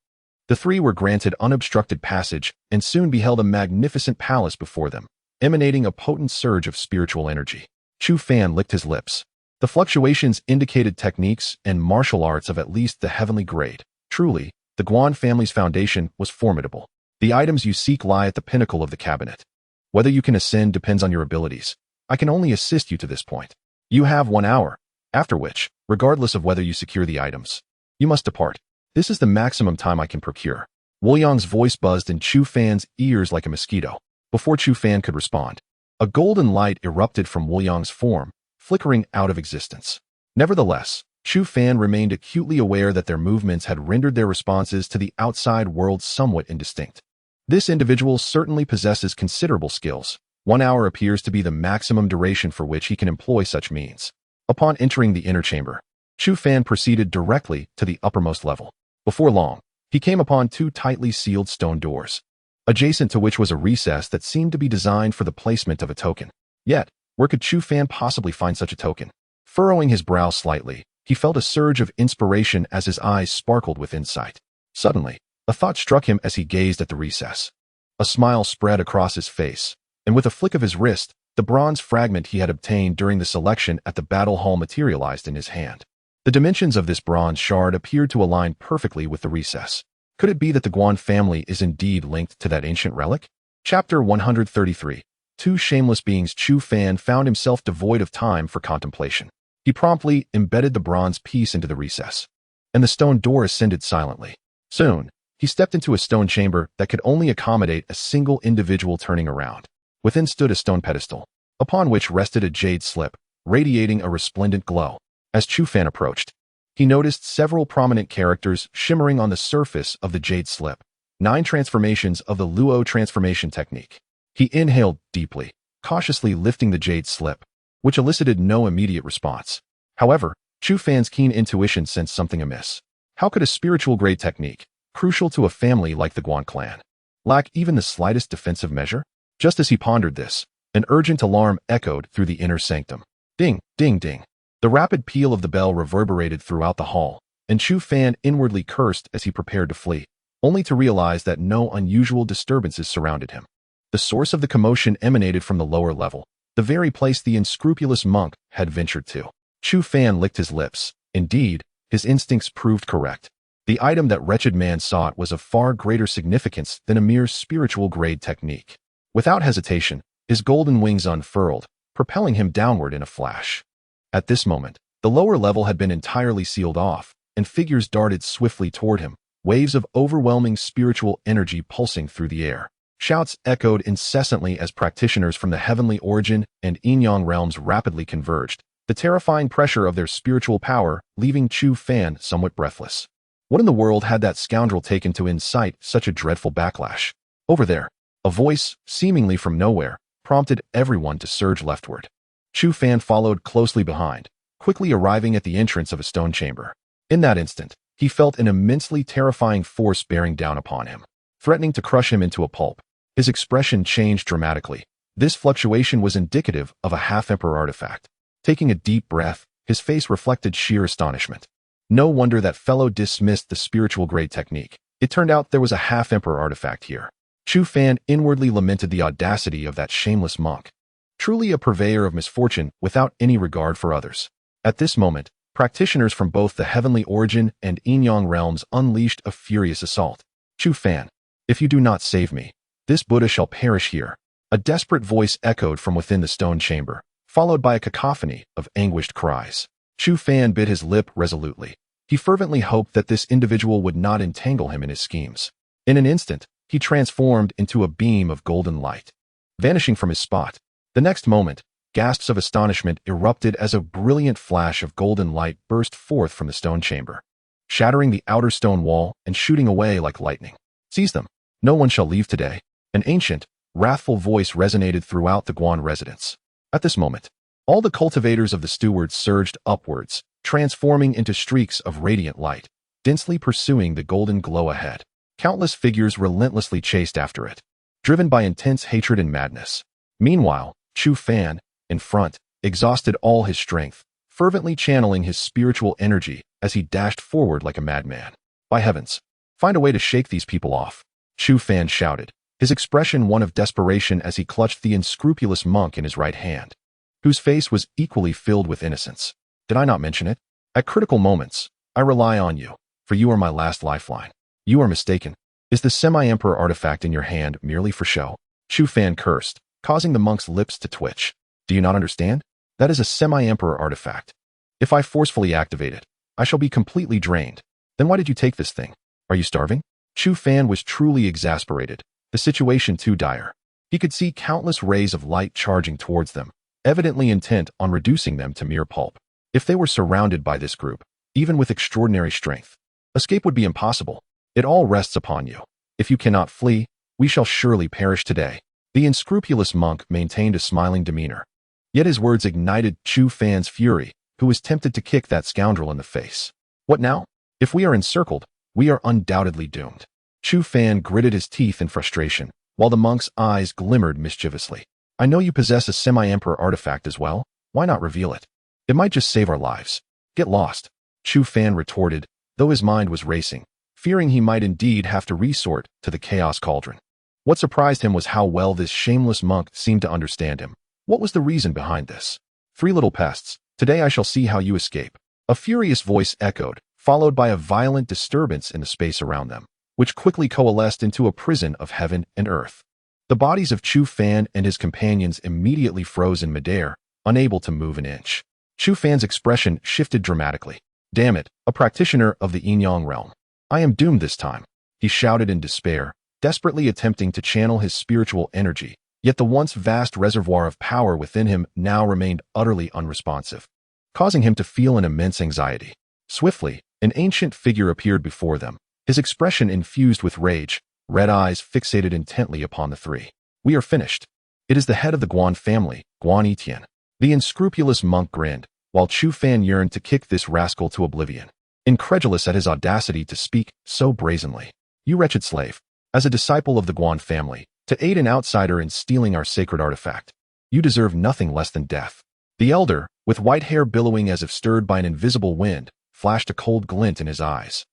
The three were granted unobstructed passage and soon beheld a magnificent palace before them, emanating a potent surge of spiritual energy. Chu Fan licked his lips. The fluctuations indicated techniques and martial arts of at least the heavenly grade. Truly, the Guan family's foundation was formidable. The items you seek lie at the pinnacle of the cabinet. Whether you can ascend depends on your abilities. I can only assist you to this point. You have 1 hour, after which, regardless of whether you secure the items, you must depart. This is the maximum time I can procure. Wu Yang's voice buzzed in Chu Fan's ears like a mosquito. Before Chu Fan could respond, a golden light erupted from Wu Yang's form, flickering out of existence. Nevertheless, Chu Fan remained acutely aware that their movements had rendered their responses to the outside world somewhat indistinct. This individual certainly possesses considerable skills. 1 hour appears to be the maximum duration for which he can employ such means. Upon entering the inner chamber, Chu Fan proceeded directly to the uppermost level. Before long, he came upon 2 tightly sealed stone doors, adjacent to which was a recess that seemed to be designed for the placement of a token. Yet, where could Chu Fan possibly find such a token? Furrowing his brow slightly, he felt a surge of inspiration as his eyes sparkled with insight. Suddenly, a thought struck him as he gazed at the recess. A smile spread across his face, and with a flick of his wrist, the bronze fragment he had obtained during the selection at the battle hall materialized in his hand. The dimensions of this bronze shard appeared to align perfectly with the recess. Could it be that the Guan family is indeed linked to that ancient relic? Chapter 133. 2 shameless beings. Chu Fan found himself devoid of time for contemplation. He promptly embedded the bronze piece into the recess, and the stone door ascended silently. Soon, he stepped into a stone chamber that could only accommodate a single individual turning around. Within stood a stone pedestal, upon which rested a jade slip, radiating a resplendent glow. As Chu Fan approached, he noticed several prominent characters shimmering on the surface of the jade slip. 9 transformations of the Luo transformation technique. He inhaled deeply, cautiously lifting the jade slip, which elicited no immediate response. However, Chu Fan's keen intuition sensed something amiss. How could a spiritual grade technique, crucial to a family like the Guan clan, lack even the slightest defensive measure? Just as he pondered this, an urgent alarm echoed through the inner sanctum. Ding, ding, ding. The rapid peal of the bell reverberated throughout the hall, and Chu Fan inwardly cursed as he prepared to flee, only to realize that no unusual disturbances surrounded him. The source of the commotion emanated from the lower level, the very place the unscrupulous monk had ventured to. Chu Fan licked his lips. Indeed, his instincts proved correct. The item that wretched man sought was of far greater significance than a mere spiritual grade technique. Without hesitation, his golden wings unfurled, propelling him downward in a flash. At this moment, the lower level had been entirely sealed off, and figures darted swiftly toward him, waves of overwhelming spiritual energy pulsing through the air. Shouts echoed incessantly as practitioners from the heavenly origin and yin-yang realms rapidly converged, the terrifying pressure of their spiritual power leaving Chu Fan somewhat breathless. What in the world had that scoundrel taken to incite such a dreadful backlash? Over there, a voice, seemingly from nowhere, prompted everyone to surge leftward. Chu Fan followed closely behind, quickly arriving at the entrance of a stone chamber. In that instant, he felt an immensely terrifying force bearing down upon him, threatening to crush him into a pulp. His expression changed dramatically. This fluctuation was indicative of a half-emperor artifact. Taking a deep breath, his face reflected sheer astonishment. No wonder that fellow dismissed the spiritual grade technique. It turned out there was a half-emperor artifact here. Chu Fan inwardly lamented the audacity of that shameless monk. Truly a purveyor of misfortune without any regard for others. At this moment, Practitioners from both the heavenly origin and yin-yang realms unleashed a furious assault. Chu Fan, if you do not save me, this Buddha shall perish here. A desperate voice echoed from within the stone chamber, followed by a cacophony of anguished cries. Chu Fan bit his lip resolutely. He fervently hoped that this individual would not entangle him in his schemes. In an instant, he transformed into a beam of golden light, vanishing from his spot. The next moment, gasps of astonishment erupted as a brilliant flash of golden light burst forth from the stone chamber, shattering the outer stone wall and shooting away like lightning. Seize them. No one shall leave today. An ancient, wrathful voice resonated throughout the Guan residence. At this moment, all the cultivators of the stewards surged upwards, transforming into streaks of radiant light, densely pursuing the golden glow ahead. Countless figures relentlessly chased after it, driven by intense hatred and madness. Meanwhile, Chu Fan, in front, exhausted all his strength, fervently channeling his spiritual energy as he dashed forward like a madman. By heavens, find a way to shake these people off, Chu Fan shouted, his expression one of desperation as he clutched the unscrupulous monk in his right hand, whose face was equally filled with innocence. Did I not mention it? At critical moments, I rely on you, for you are my last lifeline. You are mistaken. Is the semi-emperor artifact in your hand merely for show? Chu Fan cursed, causing the monk's lips to twitch. Do you not understand? That is a semi-emperor artifact. If I forcefully activate it, I shall be completely drained. Then why did you take this thing? Are you starving? Chu Fan was truly exasperated, the situation too dire. He could see countless rays of light charging towards them, evidently intent on reducing them to mere pulp. If they were surrounded by this group, even with extraordinary strength, escape would be impossible. It all rests upon you. If you cannot flee, we shall surely perish today. The unscrupulous monk maintained a smiling demeanor. Yet his words ignited Chu Fan's fury, who was tempted to kick that scoundrel in the face. What now? If we are encircled, we are undoubtedly doomed. Chu Fan gritted his teeth in frustration, while the monk's eyes glimmered mischievously. I know you possess a semi-emperor artifact as well. Why not reveal it? It might just save our lives. Get lost, Chu Fan retorted, though his mind was racing, fearing he might indeed have to resort to the chaos cauldron. What surprised him was how well this shameless monk seemed to understand him. What was the reason behind this? Three little pests. Today I shall see how you escape. A furious voice echoed, followed by a violent disturbance in the space around them, which quickly coalesced into a prison of heaven and earth. The bodies of Chu Fan and his companions immediately froze in midair, unable to move an inch. Chu Fan's expression shifted dramatically. Damn it, a practitioner of the yin-yang realm. I am doomed this time, he shouted in despair, desperately attempting to channel his spiritual energy, yet the once vast reservoir of power within him now remained utterly unresponsive, causing him to feel an immense anxiety. Swiftly, an ancient figure appeared before them, his expression infused with rage, red eyes fixated intently upon the three. We are finished. It is the head of the Guan family, Guan Etienne. The unscrupulous monk grinned, while Chu Fan yearned to kick this rascal to oblivion, incredulous at his audacity to speak so brazenly. You wretched slave. As a disciple of the Guan family, to aid an outsider in stealing our sacred artifact, you deserve nothing less than death. The elder, with white hair billowing as if stirred by an invisible wind, flashed a cold glint in his eyes,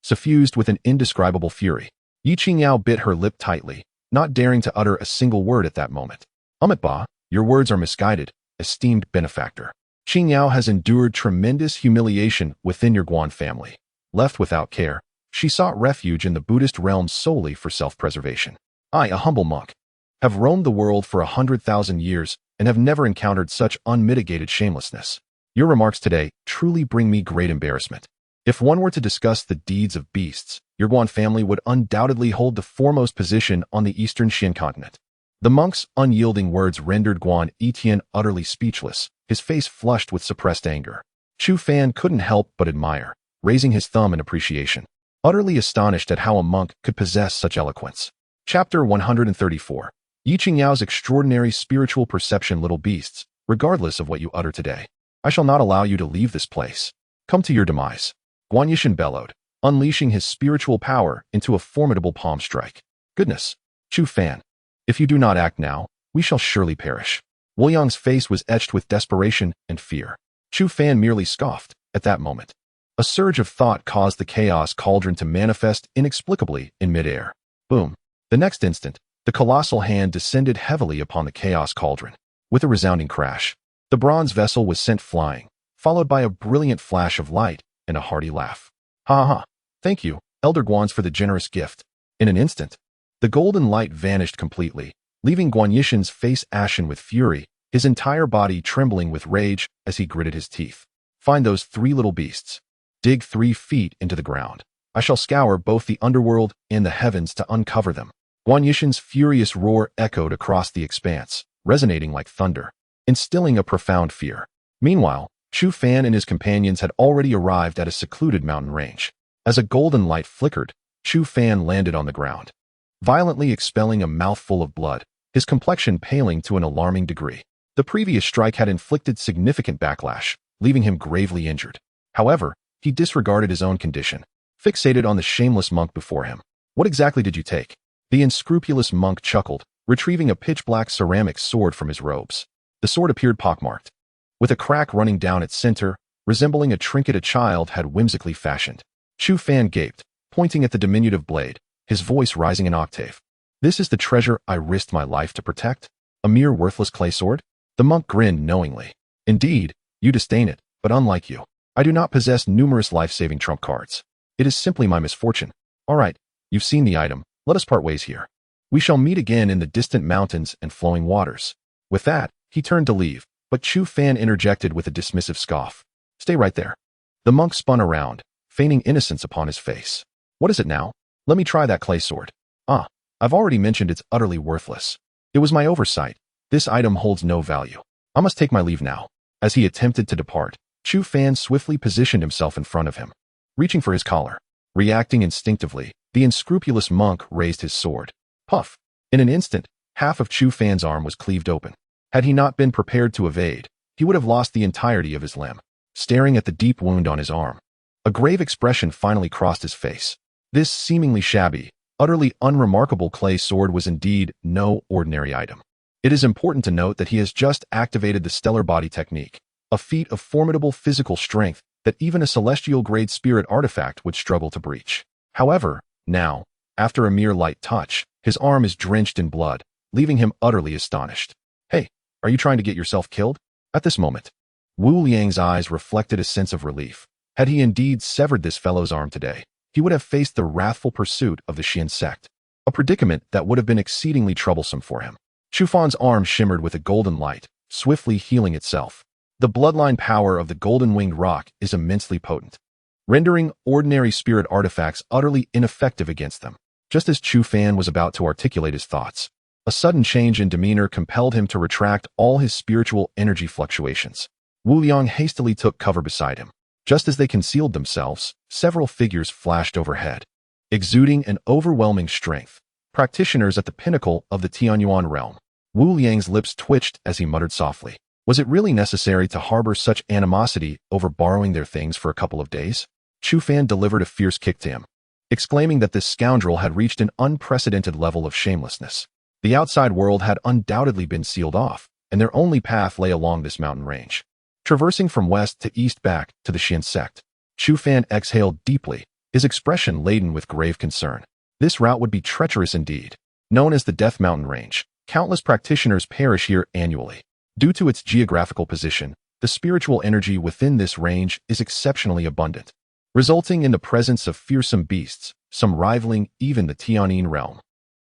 suffused with an indescribable fury. Yi Qingyao bit her lip tightly, not daring to utter a single word at that moment. Ba, your words are misguided, esteemed benefactor. Qingyao has endured tremendous humiliation within your Guan family. Left without care, she sought refuge in the Buddhist realm solely for self-preservation. I, a humble monk, have roamed the world for 100,000 years and have never encountered such unmitigated shamelessness. Your remarks today truly bring me great embarrassment. If one were to discuss the deeds of beasts, your Guan family would undoubtedly hold the foremost position on the eastern Xian continent. The monk's unyielding words rendered Guan Etienne utterly speechless, his face flushed with suppressed anger. Chu Fan couldn't help but admire, raising his thumb in appreciation, utterly astonished at how a monk could possess such eloquence. Chapter 134. Yi Qingyao's extraordinary spiritual perception. Little beasts, regardless of what you utter today, I shall not allow you to leave this place. Come to your demise. Guan Yishan bellowed, unleashing his spiritual power into a formidable palm strike. Goodness, Chu Fan, if you do not act now, we shall surely perish. Wu Yang's face was etched with desperation and fear. Chu Fan merely scoffed. At that moment, a surge of thought caused the chaos cauldron to manifest inexplicably in midair. Boom. The next instant, the colossal hand descended heavily upon the chaos cauldron. With a resounding crash, the bronze vessel was sent flying, followed by a brilliant flash of light and a hearty laugh. Ha ha ha. Thank you, Elder Guans, for the generous gift. In an instant, the golden light vanished completely, leaving Guan Yishan's face ashen with fury, his entire body trembling with rage as he gritted his teeth. Find those 3 little beasts. Dig 3 feet into the ground. I shall scour both the underworld and the heavens to uncover them. Guan Yishan's furious roar echoed across the expanse, resonating like thunder, instilling a profound fear. Meanwhile, Chu Fan and his companions had already arrived at a secluded mountain range. As a golden light flickered, Chu Fan landed on the ground, violently expelling a mouthful of blood, his complexion paling to an alarming degree. The previous strike had inflicted significant backlash, leaving him gravely injured. However, he disregarded his own condition, fixated on the shameless monk before him. What exactly did you take? The unscrupulous monk chuckled, retrieving a pitch-black ceramic sword from his robes. The sword appeared pockmarked, with a crack running down its center, resembling a trinket a child had whimsically fashioned. Chu Fan gaped, pointing at the diminutive blade, his voice rising an octave. This is the treasure I risked my life to protect? A mere worthless clay sword? The monk grinned knowingly. Indeed, you disdain it, but unlike you, I do not possess numerous life-saving trump cards. It is simply my misfortune. All right, you've seen the item. Let us part ways here. We shall meet again in the distant mountains and flowing waters. With that, he turned to leave, but Chu Fan interjected with a dismissive scoff. Stay right there. The monk spun around, feigning innocence upon his face. What is it now? Let me try that clay sword. Ah, I've already mentioned it's utterly worthless. It was my oversight. This item holds no value. I must take my leave now. As he attempted to depart, Chu Fan swiftly positioned himself in front of him, reaching for his collar. Reacting instinctively, the unscrupulous monk raised his sword. Puff! In an instant, half of Chu Fan's arm was cleaved open. Had he not been prepared to evade, he would have lost the entirety of his limb. Staring at the deep wound on his arm, a grave expression finally crossed his face. This seemingly shabby, utterly unremarkable clay sword was indeed no ordinary item. It is important to note that he has just activated the stellar body technique, a feat of formidable physical strength that even a celestial-grade spirit artifact would struggle to breach. However, now, after a mere light touch, his arm is drenched in blood, leaving him utterly astonished. Hey, are you trying to get yourself killed? At this moment, Wu Liang's eyes reflected a sense of relief. Had he indeed severed this fellow's arm today, he would have faced the wrathful pursuit of the Xian sect, a predicament that would have been exceedingly troublesome for him. Chu Fan's arm shimmered with a golden light, swiftly healing itself. The bloodline power of the golden-winged rock is immensely potent, rendering ordinary spirit artifacts utterly ineffective against them. Just as Chu Fan was about to articulate his thoughts, a sudden change in demeanor compelled him to retract all his spiritual energy fluctuations. Wu Liang hastily took cover beside him. Just as they concealed themselves, several figures flashed overhead, exuding an overwhelming strength. Practitioners at the pinnacle of the Tianyuan realm. Wu Liang's lips twitched as he muttered softly. Was it really necessary to harbor such animosity over borrowing their things for a couple of days? Chu Fan delivered a fierce kick to him, exclaiming that this scoundrel had reached an unprecedented level of shamelessness. The outside world had undoubtedly been sealed off, and their only path lay along this mountain range. Traversing from west to east back to the Xian sect, Chu Fan exhaled deeply, his expression laden with grave concern. This route would be treacherous indeed. Known as the Death Mountain Range, countless practitioners perish here annually. Due to its geographical position, the spiritual energy within this range is exceptionally abundant, resulting in the presence of fearsome beasts, some rivaling even the Tianyin realm.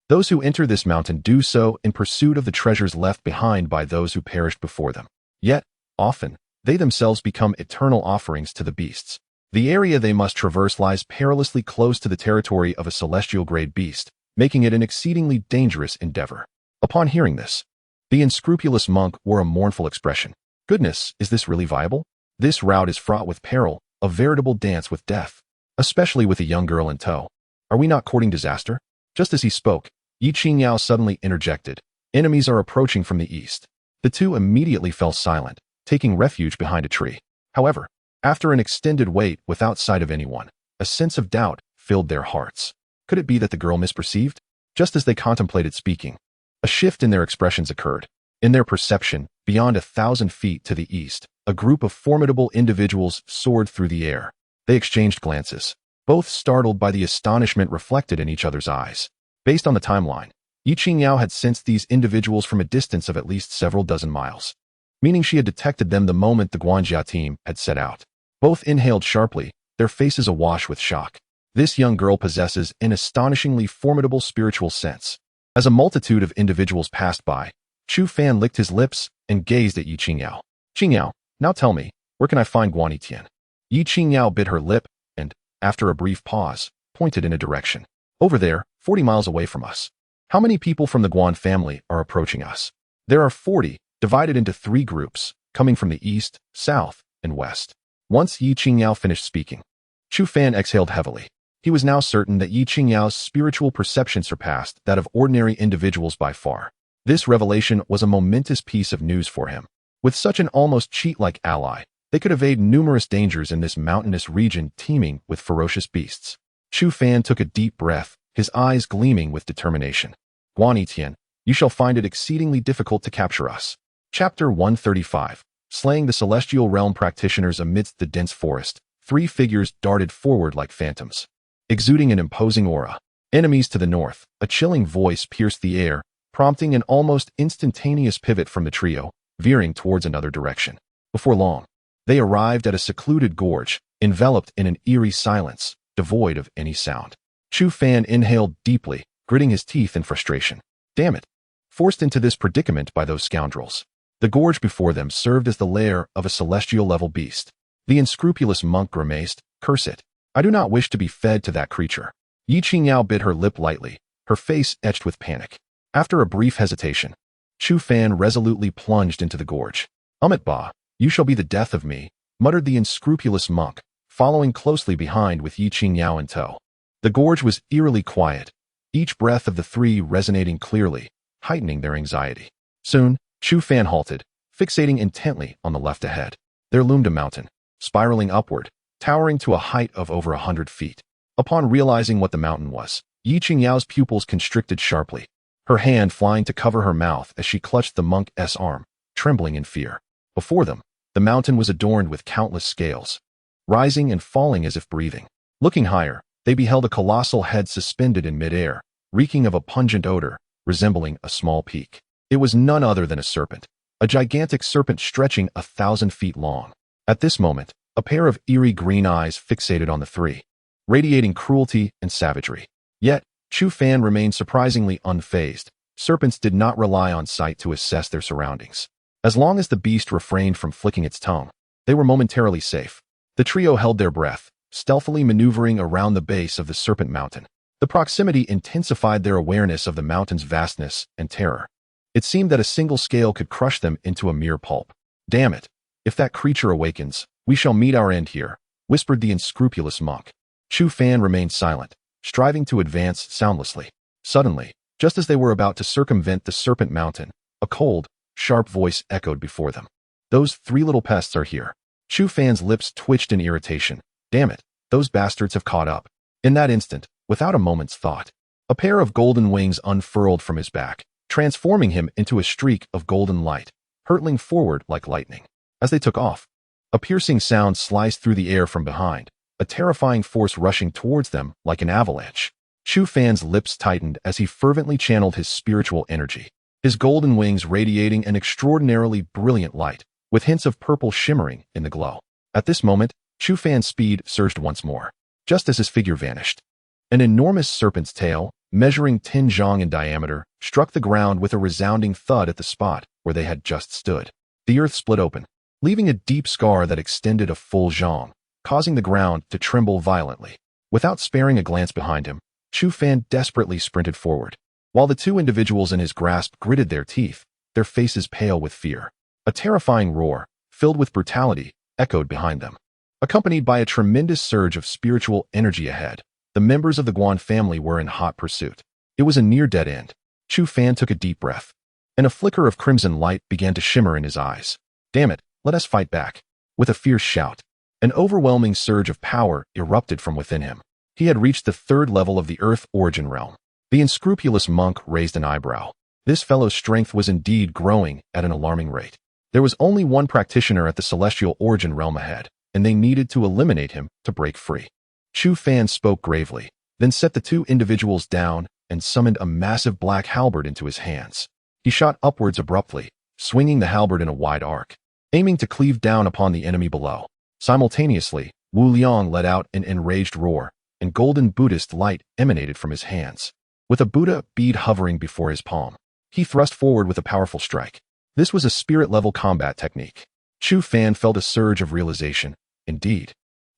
Those who enter this mountain do so in pursuit of the treasures left behind by those who perished before them. Yet, often, they themselves become eternal offerings to the beasts. The area they must traverse lies perilously close to the territory of a celestial-grade beast, making it an exceedingly dangerous endeavor. Upon hearing this, the unscrupulous monk wore a mournful expression. Goodness, is this really viable? This route is fraught with peril, a veritable dance with death, especially with a young girl in tow. Are we not courting disaster? Just as he spoke, Yi Qingyao suddenly interjected. Enemies are approaching from the east. The two immediately fell silent, taking refuge behind a tree. However, after an extended wait without sight of anyone, a sense of doubt filled their hearts. Could it be that the girl misperceived? Just as they contemplated speaking, a shift in their expressions occurred. In their perception, beyond 1,000 feet to the east, a group of formidable individuals soared through the air. They exchanged glances, both startled by the astonishment reflected in each other's eyes. Based on the timeline, Yi Qingyao had sensed these individuals from a distance of at least several dozen miles. meaning she had detected them the moment the Guanjia team had set out. Both inhaled sharply, their faces awash with shock. This young girl possesses an astonishingly formidable spiritual sense. As a multitude of individuals passed by, Chu Fan licked his lips and gazed at Yi Qingyao. Qingyao, now tell me, where can I find Guan Yitian? Yi Qingyao bit her lip and, after a brief pause, pointed in a direction. Over there, 40 miles away from us. How many people from the Guan family are approaching us? There are 40, divided into 3 groups, coming from the east, south, and west. Once Yi Qingyao finished speaking, Chu Fan exhaled heavily. He was now certain that Yi Qingyao's spiritual perception surpassed that of ordinary individuals by far. This revelation was a momentous piece of news for him. With such an almost cheat-like ally, they could evade numerous dangers in this mountainous region teeming with ferocious beasts. Chu Fan took a deep breath, his eyes gleaming with determination. Guan Yitian, you shall find it exceedingly difficult to capture us. Chapter 135. Slaying the Celestial Realm Practitioners. Amidst the dense forest, 3 figures darted forward like phantoms, exuding an imposing aura. Enemies to the north, a chilling voice pierced the air, prompting an almost instantaneous pivot from the trio, veering towards another direction. Before long, they arrived at a secluded gorge, enveloped in an eerie silence, devoid of any sound. Chu Fan inhaled deeply, gritting his teeth in frustration. Damn it! Forced into this predicament by those scoundrels. The gorge before them served as the lair of a celestial-level beast. The unscrupulous monk grimaced, "Curse it! I do not wish to be fed to that creature." Yi Qingyao bit her lip lightly, her face etched with panic. After a brief hesitation, Chu Fan resolutely plunged into the gorge. "Ba, you shall be the death of me," muttered the unscrupulous monk, following closely behind with Yi Qingyao in tow. The gorge was eerily quiet, each breath of the 3 resonating clearly, heightening their anxiety. Soon, Chu Fan halted, fixating intently on the left ahead. There loomed a mountain, spiraling upward, towering to a height of over 100 feet. Upon realizing what the mountain was, Yi Qingyao's pupils constricted sharply, her hand flying to cover her mouth as she clutched the monk's arm, trembling in fear. Before them, the mountain was adorned with countless scales, rising and falling as if breathing. Looking higher, they beheld a colossal head suspended in midair, reeking of a pungent odor, resembling a small peak. It was none other than a serpent, a gigantic serpent stretching 1,000 feet long. At this moment, a pair of eerie green eyes fixated on the 3, radiating cruelty and savagery. Yet, Chu Fan remained surprisingly unfazed. Serpents did not rely on sight to assess their surroundings. As long as the beast refrained from flicking its tongue, they were momentarily safe. The trio held their breath, stealthily maneuvering around the base of the serpent mountain. The proximity intensified their awareness of the mountain's vastness and terror. It seemed that a single scale could crush them into a mere pulp. "Damn it! If that creature awakens, we shall meet our end here," whispered the unscrupulous monk. Chu Fan remained silent, striving to advance soundlessly. Suddenly, just as they were about to circumvent the serpent mountain, a cold, sharp voice echoed before them. "Those 3 little pests are here." Chu Fan's lips twitched in irritation. Damn it, those bastards have caught up. In that instant, without a moment's thought, a pair of golden wings unfurled from his back, transforming him into a streak of golden light, hurtling forward like lightning. As they took off, a piercing sound sliced through the air from behind, a terrifying force rushing towards them like an avalanche. Chu Fan's lips tightened as he fervently channeled his spiritual energy, his golden wings radiating an extraordinarily brilliant light, with hints of purple shimmering in the glow. At this moment, Chu Fan's speed surged once more, just as his figure vanished. An enormous serpent's tail, measuring 10 zhang in diameter, struck the ground with a resounding thud at the spot where they had just stood. The earth split open, leaving a deep scar that extended a full zhang, causing the ground to tremble violently. Without sparing a glance behind him, Chu Fan desperately sprinted forward. While the 2 individuals in his grasp gritted their teeth, their faces pale with fear. A terrifying roar, filled with brutality, echoed behind them. Accompanied by a tremendous surge of spiritual energy ahead, the members of the Guan family were in hot pursuit. It was a near dead end. Chu Fan took a deep breath, and a flicker of crimson light began to shimmer in his eyes. "Damn it, let us fight back." With a fierce shout, an overwhelming surge of power erupted from within him. He had reached the 3rd level of the Earth Origin Realm. The unscrupulous monk raised an eyebrow. This fellow's strength was indeed growing at an alarming rate. There was only one practitioner at the Celestial Origin Realm ahead, and they needed to eliminate him to break free. Chu Fan spoke gravely, then set the 2 individuals down and summoned a massive black halberd into his hands. He shot upwards abruptly, swinging the halberd in a wide arc, aiming to cleave down upon the enemy below. Simultaneously, Wu Liang let out an enraged roar, and golden Buddhist light emanated from his hands. With a Buddha bead hovering before his palm, he thrust forward with a powerful strike. This was a spirit-level combat technique. Chu Fan felt a surge of realization. Indeed,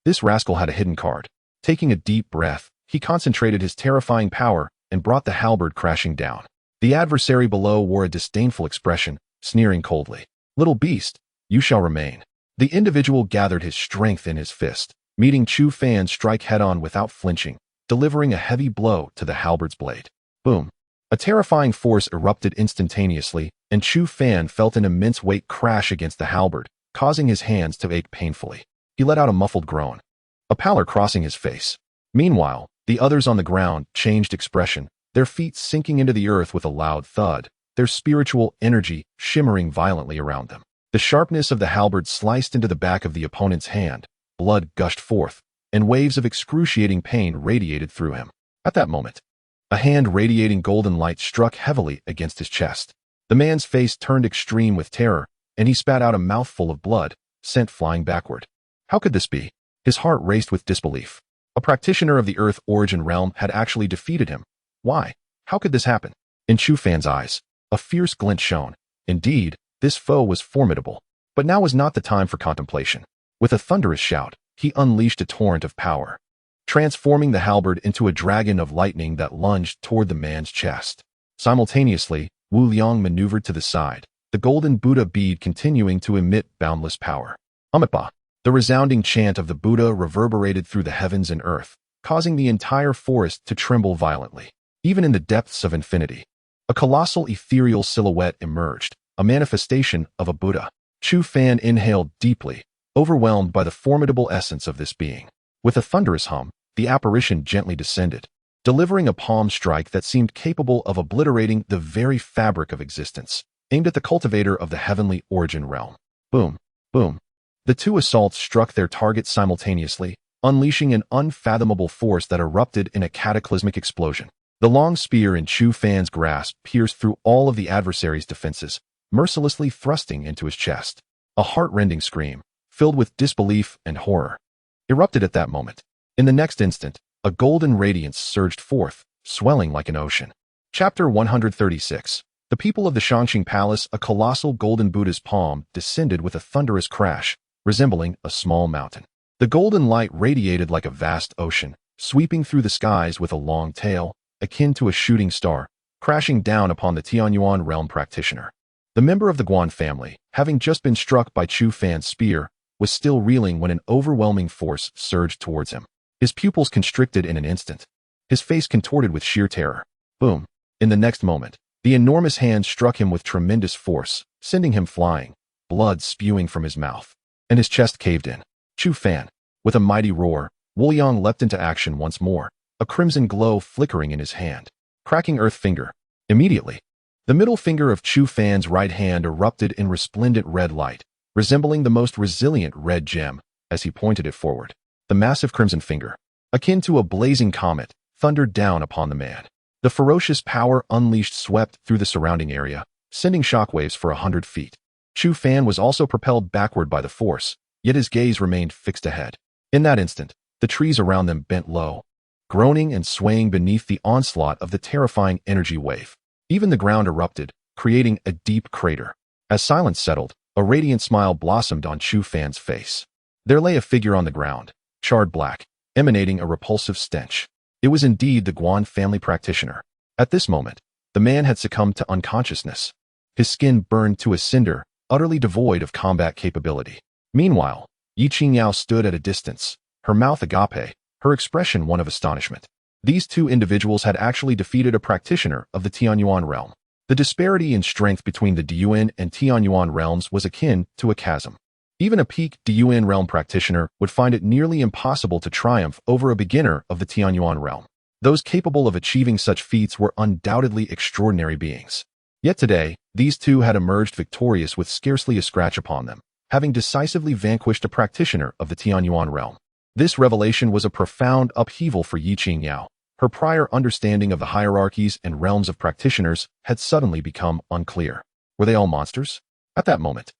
this rascal had a hidden card. Taking a deep breath, he concentrated his terrifying power and brought the halberd crashing down. The adversary below wore a disdainful expression, sneering coldly. "Little beast, you shall remain." The individual gathered his strength in his fist, meeting Chu Fan's strike head-on without flinching, delivering a heavy blow to the halberd's blade. Boom! A terrifying force erupted instantaneously, and Chu Fan felt an immense weight crash against the halberd, causing his hands to ache painfully. He let out a muffled groan, a pallor crossing his face. Meanwhile, the others on the ground changed expression, their feet sinking into the earth with a loud thud, their spiritual energy shimmering violently around them. The sharpness of the halberd sliced into the back of the opponent's hand, blood gushed forth, and waves of excruciating pain radiated through him. At that moment, a hand radiating golden light struck heavily against his chest. The man's face turned extreme with terror, and he spat out a mouthful of blood, sent flying backward. How could this be? His heart raced with disbelief. A practitioner of the Earth Origin realm had actually defeated him. Why? How could this happen? In Chu Fan's eyes, a fierce glint shone. Indeed, this foe was formidable. But now was not the time for contemplation. With a thunderous shout, he unleashed a torrent of power, transforming the halberd into a dragon of lightning that lunged toward the man's chest. Simultaneously, Wu Liang maneuvered to the side, the golden Buddha bead continuing to emit boundless power. Amitabha! The resounding chant of the Buddha reverberated through the heavens and earth, causing the entire forest to tremble violently. Even in the depths of infinity, a colossal ethereal silhouette emerged, a manifestation of a Buddha. Chu Fan inhaled deeply, overwhelmed by the formidable essence of this being. With a thunderous hum, the apparition gently descended, delivering a palm strike that seemed capable of obliterating the very fabric of existence, aimed at the cultivator of the heavenly origin realm. Boom! Boom! The two assaults struck their target simultaneously, unleashing an unfathomable force that erupted in a cataclysmic explosion. The long spear in Chu Fan's grasp pierced through all of the adversary's defenses, mercilessly thrusting into his chest. A heart-rending scream, filled with disbelief and horror, erupted at that moment. In the next instant, a golden radiance surged forth, swelling like an ocean. Chapter 136. The people of the Shangxing Palace, a colossal golden Buddha's palm, descended with a thunderous crash, resembling a small mountain. The golden light radiated like a vast ocean, sweeping through the skies with a long tail, akin to a shooting star, crashing down upon the Tianyuan realm practitioner. The member of the Guan family, having just been struck by Chu Fan's spear, was still reeling when an overwhelming force surged towards him. His pupils constricted in an instant, his face contorted with sheer terror. Boom! In the next moment, the enormous hand struck him with tremendous force, sending him flying, blood spewing from his mouth, and his chest caved in. Chu Fan, with a mighty roar, Wu Liang leapt into action once more, a crimson glow flickering in his hand. Cracking earth finger. Immediately, the middle finger of Chu Fan's right hand erupted in resplendent red light, resembling the most resilient red gem, as he pointed it forward. The massive crimson finger, akin to a blazing comet, thundered down upon the man. The ferocious power unleashed swept through the surrounding area, sending shockwaves for 100 feet. Chu Fan was also propelled backward by the force, yet his gaze remained fixed ahead. In that instant, the trees around them bent low, groaning and swaying beneath the onslaught of the terrifying energy wave. Even the ground erupted, creating a deep crater. As silence settled, a radiant smile blossomed on Chu Fan's face. There lay a figure on the ground, charred black, emanating a repulsive stench. It was indeed the Guan family practitioner. At this moment, the man had succumbed to unconsciousness. His skin burned to a cinder, utterly devoid of combat capability. Meanwhile, Yi Qingyao stood at a distance, her mouth agape, her expression one of astonishment. These two individuals had actually defeated a practitioner of the Tianyuan realm. The disparity in strength between the Diyuan and Tianyuan realms was akin to a chasm. Even a peak Diyuan realm practitioner would find it nearly impossible to triumph over a beginner of the Tianyuan realm. Those capable of achieving such feats were undoubtedly extraordinary beings. Yet today, these two had emerged victorious with scarcely a scratch upon them, having decisively vanquished a practitioner of the Tianyuan realm. This revelation was a profound upheaval for Yi Qingyao. Her prior understanding of the hierarchies and realms of practitioners had suddenly become unclear. Were they all monsters? At that moment,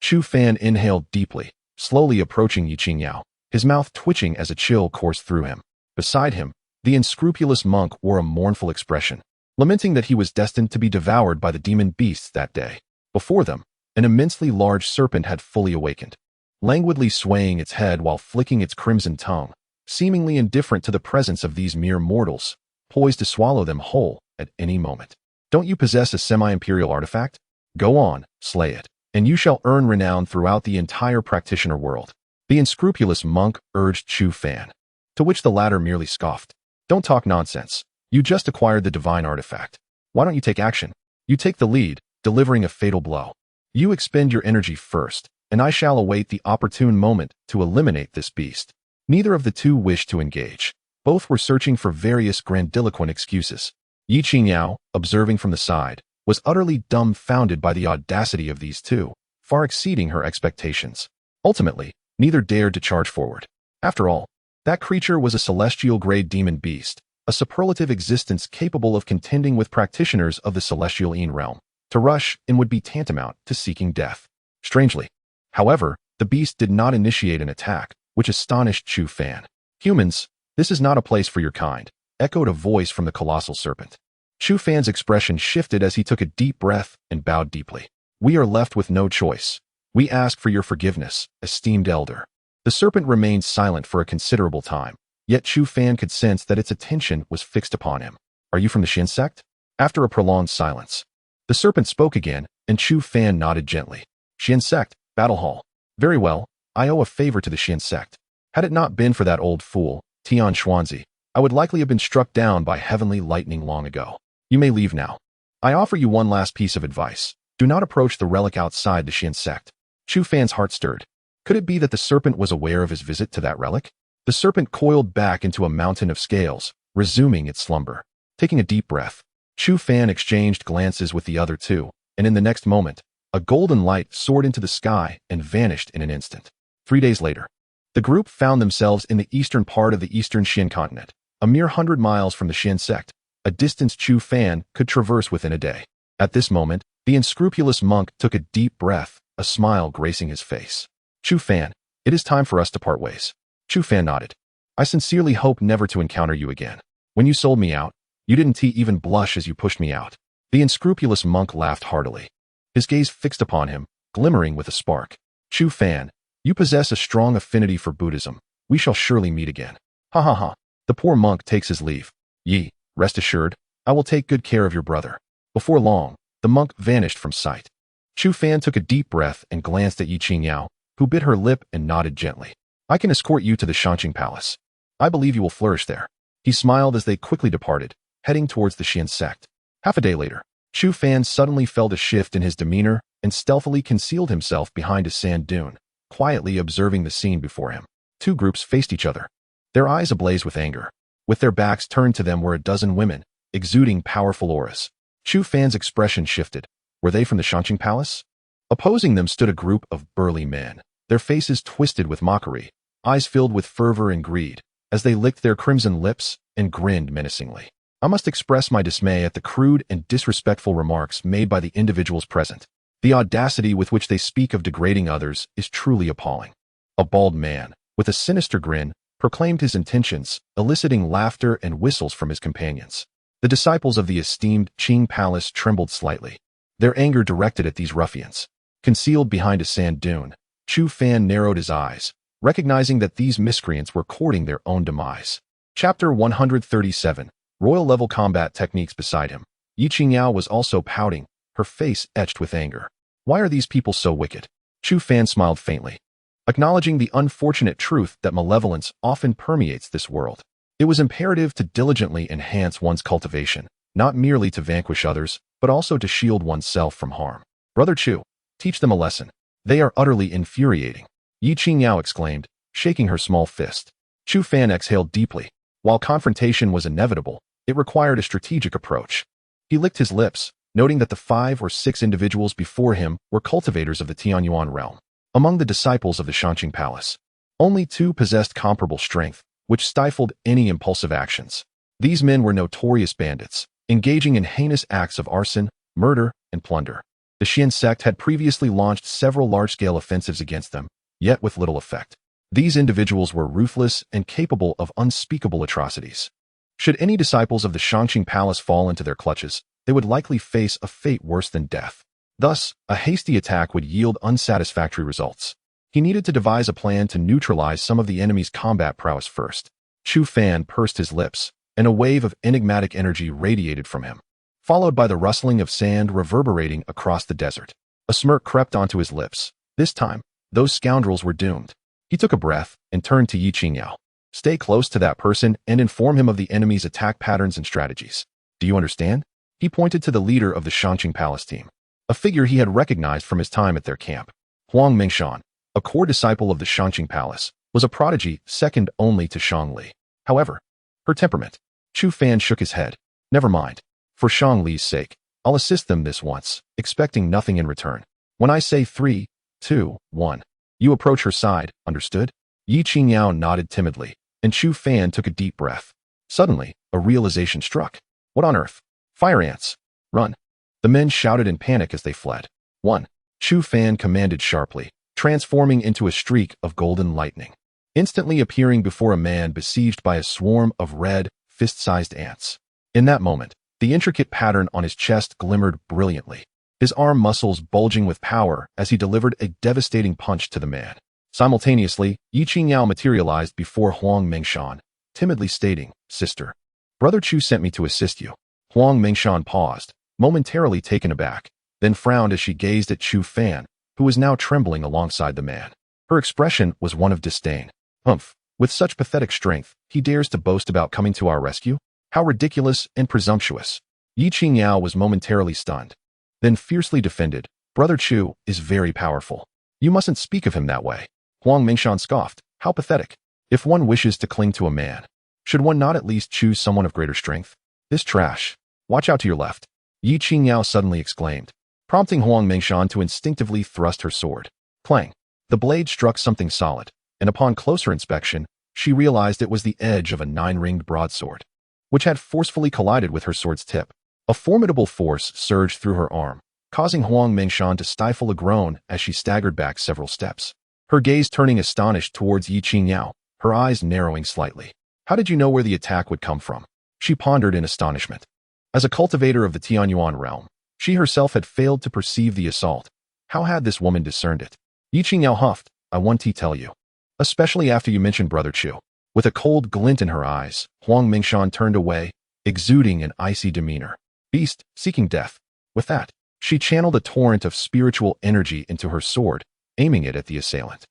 Chu Fan inhaled deeply, slowly approaching Yi Qingyao, his mouth twitching as a chill coursed through him. Beside him, the unscrupulous monk wore a mournful expression, lamenting that he was destined to be devoured by the demon beasts that day. Before them, an immensely large serpent had fully awakened, languidly swaying its head while flicking its crimson tongue, seemingly indifferent to the presence of these mere mortals, poised to swallow them whole at any moment. Don't you possess a semi-imperial artifact? Go on, slay it, and you shall earn renown throughout the entire practitioner world. The unscrupulous monk urged Chu Fan, to which the latter merely scoffed. Don't talk nonsense. You just acquired the divine artifact. Why don't you take action? You take the lead, delivering a fatal blow. You expend your energy first, and I shall await the opportune moment to eliminate this beast. Neither of the two wished to engage. Both were searching for various grandiloquent excuses. Yi Qingyao, observing from the side, was utterly dumbfounded by the audacity of these two, far exceeding her expectations. Ultimately, neither dared to charge forward. After all, that creature was a celestial-grade demon beast, a superlative existence capable of contending with practitioners of the celestial realm. To rush in would be tantamount to seeking death. Strangely, however, the beast did not initiate an attack, which astonished Chu Fan. Humans, this is not a place for your kind, echoed a voice from the colossal serpent. Chu Fan's expression shifted as he took a deep breath and bowed deeply. We are left with no choice. We ask for your forgiveness, esteemed elder. The serpent remained silent for a considerable time, yet Chu Fan could sense that its attention was fixed upon him. Are you from the Xin sect? After a prolonged silence, the serpent spoke again, and Chu Fan nodded gently. Xin sect, Battle Hall. Very well, I owe a favor to the Xin sect. Had it not been for that old fool, Tian Xuanzi, I would likely have been struck down by heavenly lightning long ago. You may leave now. I offer you one last piece of advice. Do not approach the relic outside the Xin sect. Chu Fan's heart stirred. Could it be that the serpent was aware of his visit to that relic? The serpent coiled back into a mountain of scales, resuming its slumber. Taking a deep breath, Chu Fan exchanged glances with the other two, and in the next moment, a golden light soared into the sky and vanished in an instant. 3 days later, the group found themselves in the eastern part of the eastern Xin continent, a mere 100 miles from the Xin sect, a distance Chu Fan could traverse within a day. At this moment, the unscrupulous monk took a deep breath, a smile gracing his face. Chu Fan, it is time for us to part ways. Chu Fan nodded. I sincerely hope never to encounter you again. When you sold me out, you didn't even blush as you pushed me out. The unscrupulous monk laughed heartily, his gaze fixed upon him, glimmering with a spark. Chu Fan, you possess a strong affinity for Buddhism. We shall surely meet again. Ha ha ha. The poor monk takes his leave. Yi, rest assured, I will take good care of your brother. Before long, the monk vanished from sight. Chu Fan took a deep breath and glanced at Yi Qingyao, who bit her lip and nodded gently. I can escort you to the Shanqing Palace. I believe you will flourish there. He smiled as they quickly departed, heading towards the Xin sect. Half a day later, Chu Fan suddenly felt a shift in his demeanor and stealthily concealed himself behind a sand dune, quietly observing the scene before him. Two groups faced each other, their eyes ablaze with anger. With their backs turned to them were a dozen women, exuding powerful auras. Chu Fan's expression shifted. Were they from the Shanqing Palace? Opposing them stood a group of burly men, their faces twisted with mockery, eyes filled with fervor and greed, as they licked their crimson lips and grinned menacingly. I must express my dismay at the crude and disrespectful remarks made by the individuals present. The audacity with which they speak of degrading others is truly appalling. A bald man, with a sinister grin, proclaimed his intentions, eliciting laughter and whistles from his companions. The disciples of the esteemed Qing Palace trembled slightly, their anger directed at these ruffians. Concealed behind a sand dune, Chu Fan narrowed his eyes, recognizing that these miscreants were courting their own demise. Chapter 137, Royal-level combat techniques. Beside him, Yi Qingyao was also pouting, her face etched with anger. Why are these people so wicked? Chu Fan smiled faintly, acknowledging the unfortunate truth that malevolence often permeates this world. It was imperative to diligently enhance one's cultivation, not merely to vanquish others, but also to shield oneself from harm. Brother Chu, teach them a lesson. They are utterly infuriating, Yi Qingyao exclaimed, shaking her small fist. Chu Fan exhaled deeply. While confrontation was inevitable, it required a strategic approach. He licked his lips, noting that the 5 or 6 individuals before him were cultivators of the Tianyuan realm. Among the disciples of the Shanqing Palace, only 2 possessed comparable strength, which stifled any impulsive actions. These men were notorious bandits, engaging in heinous acts of arson, murder, and plunder. The Xian sect had previously launched several large-scale offensives against them, yet with little effect. These individuals were ruthless and capable of unspeakable atrocities. Should any disciples of the Shangqing Palace fall into their clutches, they would likely face a fate worse than death. Thus, a hasty attack would yield unsatisfactory results. He needed to devise a plan to neutralize some of the enemy's combat prowess first. Chu Fan pursed his lips, and a wave of enigmatic energy radiated from him, followed by the rustling of sand reverberating across the desert. A smirk crept onto his lips. This time, those scoundrels were doomed. He took a breath and turned to Yi Qingyao. Stay close to that person and inform him of the enemy's attack patterns and strategies. Do you understand? He pointed to the leader of the Shangqing Palace team, a figure he had recognized from his time at their camp. Huang Mingshan, a core disciple of the Shangqing Palace, was a prodigy second only to Shang Li. However, her temperament. Chu Fan shook his head. Never mind. For Shang Li's sake, I'll assist them this once, expecting nothing in return. When I say 3, 2, 1, you approach her side, understood? Yi Qingyao nodded timidly, and Chu Fan took a deep breath. Suddenly, a realization struck. What on earth? Fire ants! Run! The men shouted in panic as they fled. 1. Chu Fan commanded sharply, transforming into a streak of golden lightning, instantly appearing before a man besieged by a swarm of red, fist-sized ants. In that moment, the intricate pattern on his chest glimmered brilliantly, his arm muscles bulging with power as he delivered a devastating punch to the man. Simultaneously, Yi Qingyao materialized before Huang Mingshan, timidly stating, "Sister, Brother Chu sent me to assist you." Huang Mingshan paused, momentarily taken aback, then frowned as she gazed at Chu Fan, who was now trembling alongside the man. Her expression was one of disdain. Humph, with such pathetic strength, he dares to boast about coming to our rescue? How ridiculous and presumptuous. Yi Qingyao was momentarily stunned, then fiercely defended. Brother Chu is very powerful. You mustn't speak of him that way. Huang Mingshan scoffed. How pathetic. If one wishes to cling to a man, should one not at least choose someone of greater strength? This trash. Watch out to your left. Yi Qingyao suddenly exclaimed, prompting Huang Mingshan to instinctively thrust her sword. Clang. The blade struck something solid, and upon closer inspection, she realized it was the edge of a 9-ringed broadsword, which had forcefully collided with her sword's tip. A formidable force surged through her arm, causing Huang Mingshan to stifle a groan as she staggered back several steps, her gaze turning astonished towards Yi Qingyao, her eyes narrowing slightly. How did you know where the attack would come from? She pondered in astonishment. As a cultivator of the Tianyuan realm, she herself had failed to perceive the assault. How had this woman discerned it? Yi Qingyao huffed. I want to tell you. Especially after you mentioned Brother Chu. With a cold glint in her eyes, Huang Mingshan turned away, exuding an icy demeanor. Beast, seeking death. With that, she channeled a torrent of spiritual energy into her sword, aiming it at the assailant.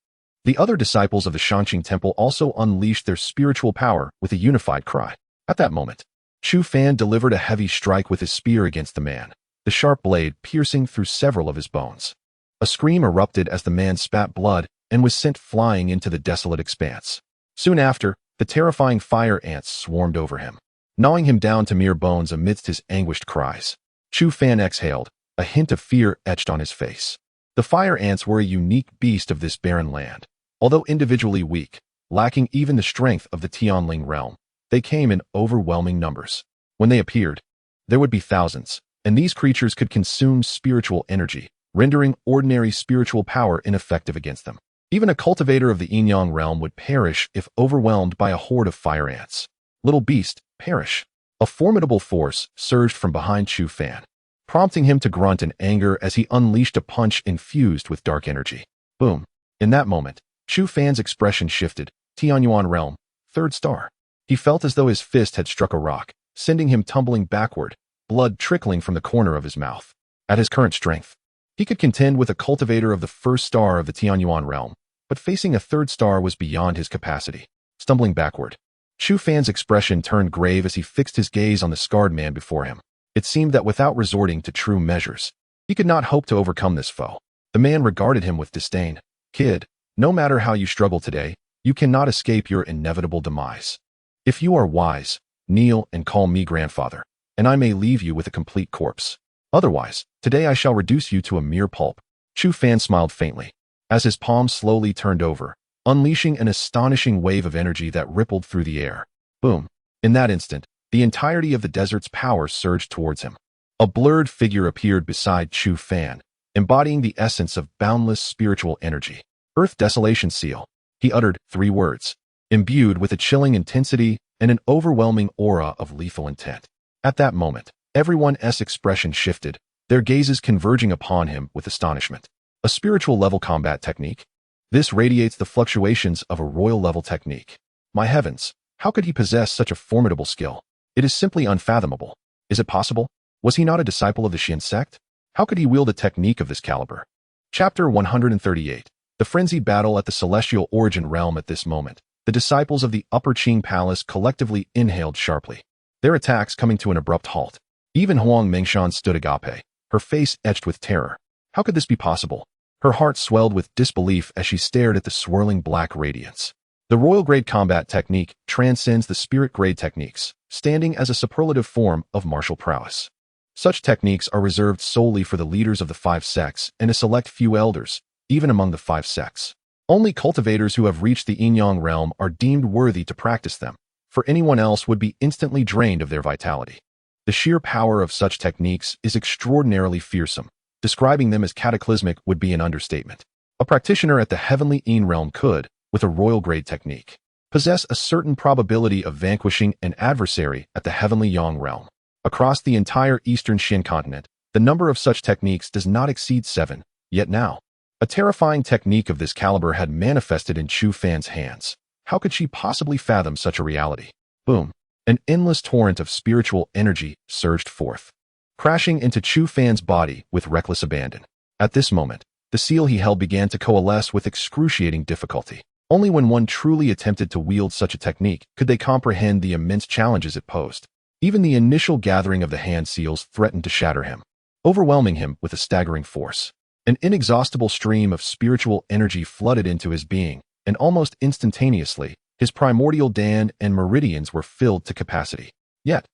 The other disciples of the Shangqing Temple also unleashed their spiritual power with a unified cry. At that moment, Chu Fan delivered a heavy strike with his spear against the man, the sharp blade piercing through several of his bones. A scream erupted as the man spat blood and was sent flying into the desolate expanse. Soon after, the terrifying fire ants swarmed over him, gnawing him down to mere bones amidst his anguished cries. Chu Fan exhaled, a hint of fear etched on his face. The fire ants were a unique beast of this barren land. Although individually weak, lacking even the strength of the Tianling realm, they came in overwhelming numbers. When they appeared, there would be thousands, and these creatures could consume spiritual energy, rendering ordinary spiritual power ineffective against them. Even a cultivator of the Yin-Yang realm would perish if overwhelmed by a horde of fire ants. Little beast, perish. A formidable force surged from behind Chu Fan, prompting him to grunt in anger as he unleashed a punch infused with dark energy. Boom. In that moment, Chu Fan's expression shifted. Tianyuan realm, 3rd star. He felt as though his fist had struck a rock, sending him tumbling backward, blood trickling from the corner of his mouth. At his current strength, he could contend with a cultivator of the 1st star of the Tianyuan realm, but facing a 3rd star was beyond his capacity. Stumbling backward, Chu Fan's expression turned grave as he fixed his gaze on the scarred man before him. It seemed that without resorting to true measures, he could not hope to overcome this foe. The man regarded him with disdain. Kid, no matter how you struggle today, you cannot escape your inevitable demise. If you are wise, kneel and call me grandfather, and I may leave you with a complete corpse. Otherwise, today I shall reduce you to a mere pulp. Chu Fan smiled faintly, as his palm slowly turned over, unleashing an astonishing wave of energy that rippled through the air. Boom. In that instant, the entirety of the desert's power surged towards him. A blurred figure appeared beside Chu Fan, embodying the essence of boundless spiritual energy. Earth Desolation Seal. He uttered 3 words, imbued with a chilling intensity and an overwhelming aura of lethal intent. At that moment, everyone's expression shifted, their gazes converging upon him with astonishment. A spiritual-level combat technique? This radiates the fluctuations of a royal-level technique. My heavens, how could he possess such a formidable skill? It is simply unfathomable. Is it possible? Was he not a disciple of the Xian sect? How could he wield a technique of this caliber? Chapter 138. The frenzied battle at the celestial origin realm. At this moment, the disciples of the Upper Qing Palace collectively inhaled sharply, their attacks coming to an abrupt halt. Even Huang Mengshan stood agape, her face etched with terror. How could this be possible? Her heart swelled with disbelief as she stared at the swirling black radiance. The royal grade combat technique transcends the spirit grade techniques, standing as a superlative form of martial prowess. Such techniques are reserved solely for the leaders of the 5 sects and a select few elders, even among the 5 sects. Only cultivators who have reached the yin-yang realm are deemed worthy to practice them, for anyone else would be instantly drained of their vitality. The sheer power of such techniques is extraordinarily fearsome. Describing them as cataclysmic would be an understatement. A practitioner at the heavenly yin realm could, with a royal grade technique, possess a certain probability of vanquishing an adversary at the heavenly yang realm. Across the entire eastern Xian continent, the number of such techniques does not exceed 7, yet now, a terrifying technique of this caliber had manifested in Chu Fan's hands. How could she possibly fathom such a reality? Boom! An endless torrent of spiritual energy surged forth, crashing into Chu Fan's body with reckless abandon. At this moment, the seal he held began to coalesce with excruciating difficulty. Only when one truly attempted to wield such a technique could they comprehend the immense challenges it posed. Even the initial gathering of the hand seals threatened to shatter him, overwhelming him with a staggering force. An inexhaustible stream of spiritual energy flooded into his being, and almost instantaneously, his primordial Dan and meridians were filled to capacity. Yet,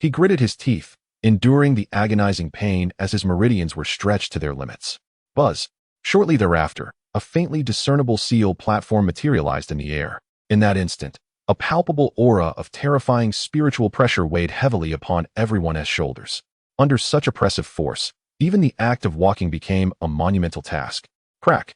he gritted his teeth, enduring the agonizing pain as his meridians were stretched to their limits. Buzz. Shortly thereafter, a faintly discernible seal platform materialized in the air. In that instant, a palpable aura of terrifying spiritual pressure weighed heavily upon everyone's shoulders. Under such oppressive force, even the act of walking became a monumental task. Crack!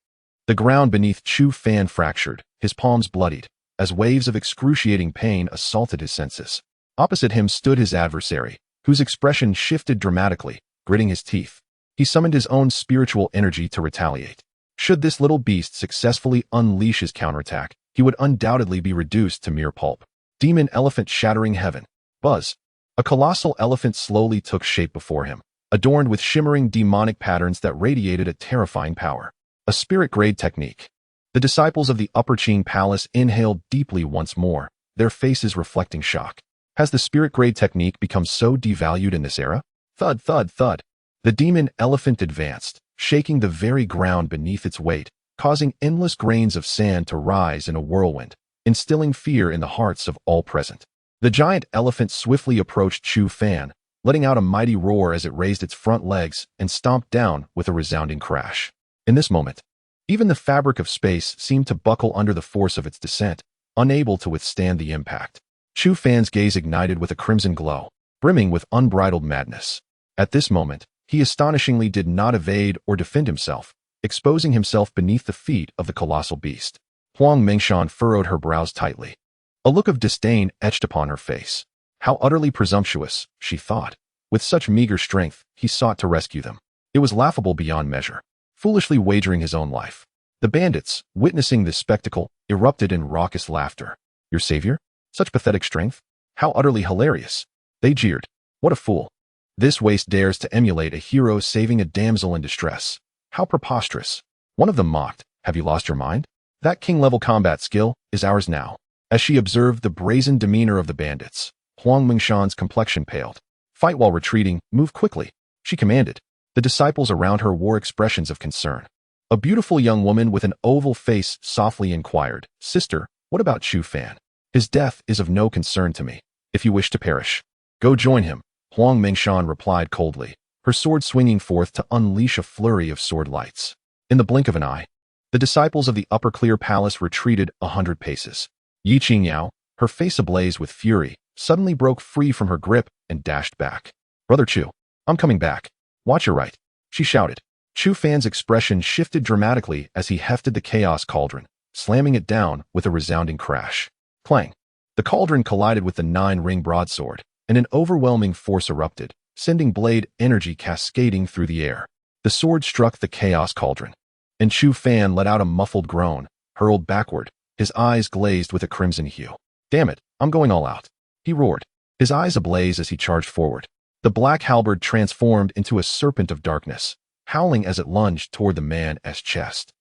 The ground beneath Chu Fan fractured, his palms bloodied, as waves of excruciating pain assaulted his senses. Opposite him stood his adversary, whose expression shifted dramatically, gritting his teeth. He summoned his own spiritual energy to retaliate. Should this little beast successfully unleash his counterattack, he would undoubtedly be reduced to mere pulp. Demon elephant shattering heaven. Buzz. A colossal elephant slowly took shape before him, adorned with shimmering demonic patterns that radiated a terrifying power. A spirit-grade technique. The disciples of the Upper Qing Palace inhaled deeply once more, their faces reflecting shock. Has the spirit-grade technique become so devalued in this era? Thud, thud, thud. The demon elephant advanced, shaking the very ground beneath its weight, causing endless grains of sand to rise in a whirlwind, instilling fear in the hearts of all present. The giant elephant swiftly approached Chu Fan, letting out a mighty roar as it raised its front legs and stomped down with a resounding crash. In this moment, even the fabric of space seemed to buckle under the force of its descent, unable to withstand the impact. Chu Fan's gaze ignited with a crimson glow, brimming with unbridled madness. At this moment, he astonishingly did not evade or defend himself, exposing himself beneath the feet of the colossal beast. Huang Mengshan furrowed her brows tightly. A look of disdain etched upon her face. How utterly presumptuous, she thought. With such meager strength, he sought to rescue them. It was laughable beyond measure, foolishly wagering his own life. The bandits, witnessing this spectacle, erupted in raucous laughter. Your savior? Such pathetic strength? How utterly hilarious. They jeered. What a fool. This waste dares to emulate a hero saving a damsel in distress. How preposterous. One of them mocked. Have you lost your mind? That king-level combat skill is ours now. As she observed the brazen demeanor of the bandits, Huang Mengshan's complexion paled. Fight while retreating, move quickly, she commanded. The disciples around her wore expressions of concern. A beautiful young woman with an oval face softly inquired, Sister, what about Chu Fan? His death is of no concern to me. If you wish to perish, go join him, Huang Mengshan replied coldly, her sword swinging forth to unleash a flurry of sword lights. In the blink of an eye, the disciples of the Upper Clear Palace retreated 100 paces. Yi Qingyao, her face ablaze with fury, suddenly broke free from her grip and dashed back. Brother Chu, I'm coming back. Watch your right, she shouted. Chu Fan's expression shifted dramatically as he hefted the chaos cauldron, slamming it down with a resounding crash. Clang! The cauldron collided with the 9-ring broadsword, and an overwhelming force erupted, sending blade energy cascading through the air. The sword struck the chaos cauldron, and Chu Fan let out a muffled groan, hurled backward, his eyes glazed with a crimson hue. "Damn it, I'm going all out," he roared, his eyes ablaze as he charged forward. The black halberd transformed into a serpent of darkness, howling as it lunged toward the man's chest.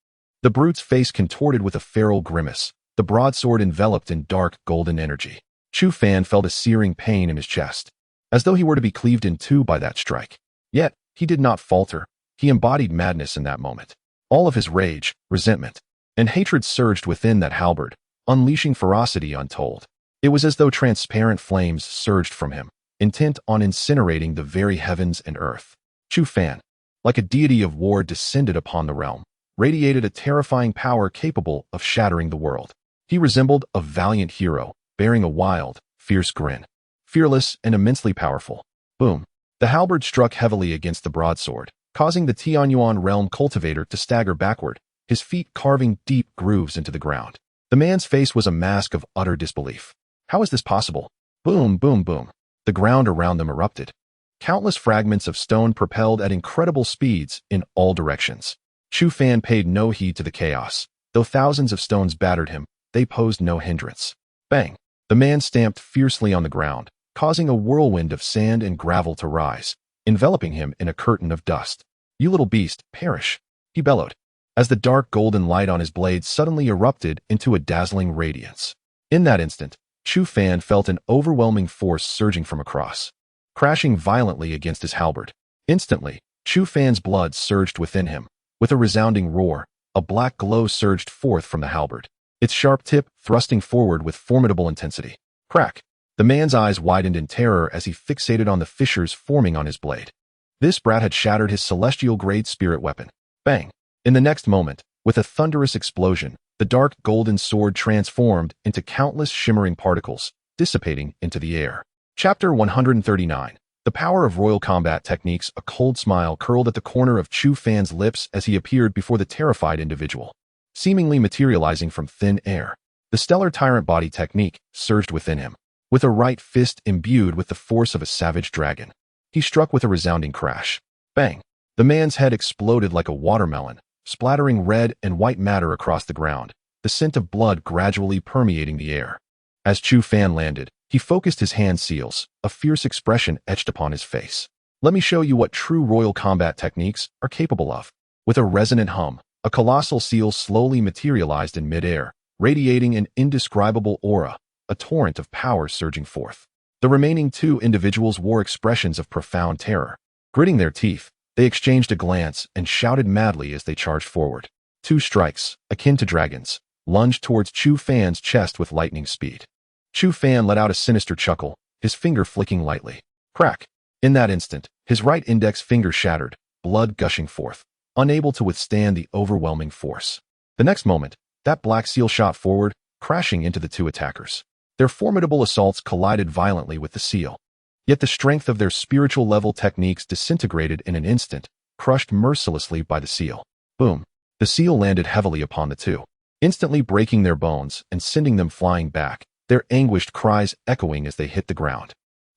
The brute's face contorted with a feral grimace, the broadsword enveloped in dark golden energy. Chu Fan felt a searing pain in his chest, as though he were to be cleaved in two by that strike. Yet, he did not falter. He embodied madness in that moment. All of his rage, resentment, and hatred surged within that halberd, unleashing ferocity untold. It was as though transparent flames surged from him, intent on incinerating the very heavens and earth. Chu Fan, like a deity of war, descended upon the realm, radiated a terrifying power capable of shattering the world. He resembled a valiant hero, bearing a wild, fierce grin. Fearless and immensely powerful. Boom! The halberd struck heavily against the broadsword, causing the Tianyuan realm cultivator to stagger backward, his feet carving deep grooves into the ground. The man's face was a mask of utter disbelief. How is this possible? Boom, boom, boom. The ground around them erupted. Countless fragments of stone propelled at incredible speeds in all directions. Chu Fan paid no heed to the chaos. Though thousands of stones battered him, they posed no hindrance. Bang! The man stamped fiercely on the ground, causing a whirlwind of sand and gravel to rise, enveloping him in a curtain of dust. "You little beast, perish!" he bellowed, as the dark golden light on his blade suddenly erupted into a dazzling radiance. In that instant, Chu Fan felt an overwhelming force surging from across, crashing violently against his halberd. Instantly, Chu Fan's blood surged within him. With a resounding roar, a black glow surged forth from the halberd, its sharp tip thrusting forward with formidable intensity. Crack! The man's eyes widened in terror as he fixated on the fissures forming on his blade. This brat had shattered his celestial-grade spirit weapon. Bang! In the next moment, with a thunderous explosion, the dark golden sword transformed into countless shimmering particles, dissipating into the air. Chapter 139. The Power of Royal Combat Techniques. A cold smile curled at the corner of Chu Fan's lips as he appeared before the terrified individual, seemingly materializing from thin air. The stellar tyrant body technique surged within him, with a right fist imbued with the force of a savage dragon. He struck with a resounding crash. Bang! The man's head exploded like a watermelon, splattering red and white matter across the ground, the scent of blood gradually permeating the air. As Chu Fan landed, he focused his hand seals, a fierce expression etched upon his face. "Let me show you what true royal combat techniques are capable of." With a resonant hum, a colossal seal slowly materialized in midair, radiating an indescribable aura, a torrent of power surging forth. The remaining two individuals wore expressions of profound terror. Gritting their teeth, they exchanged a glance and shouted madly as they charged forward. Two strikes, akin to dragons, lunged towards Chu Fan's chest with lightning speed. Chu Fan let out a sinister chuckle, his finger flicking lightly. Crack! In that instant, his right index finger shattered, blood gushing forth, unable to withstand the overwhelming force. The next moment, that black seal shot forward, crashing into the two attackers. Their formidable assaults collided violently with the seal. Yet the strength of their spiritual level techniques disintegrated in an instant, crushed mercilessly by the seal. Boom! The seal landed heavily upon the two, instantly breaking their bones and sending them flying back, their anguished cries echoing as they hit the ground.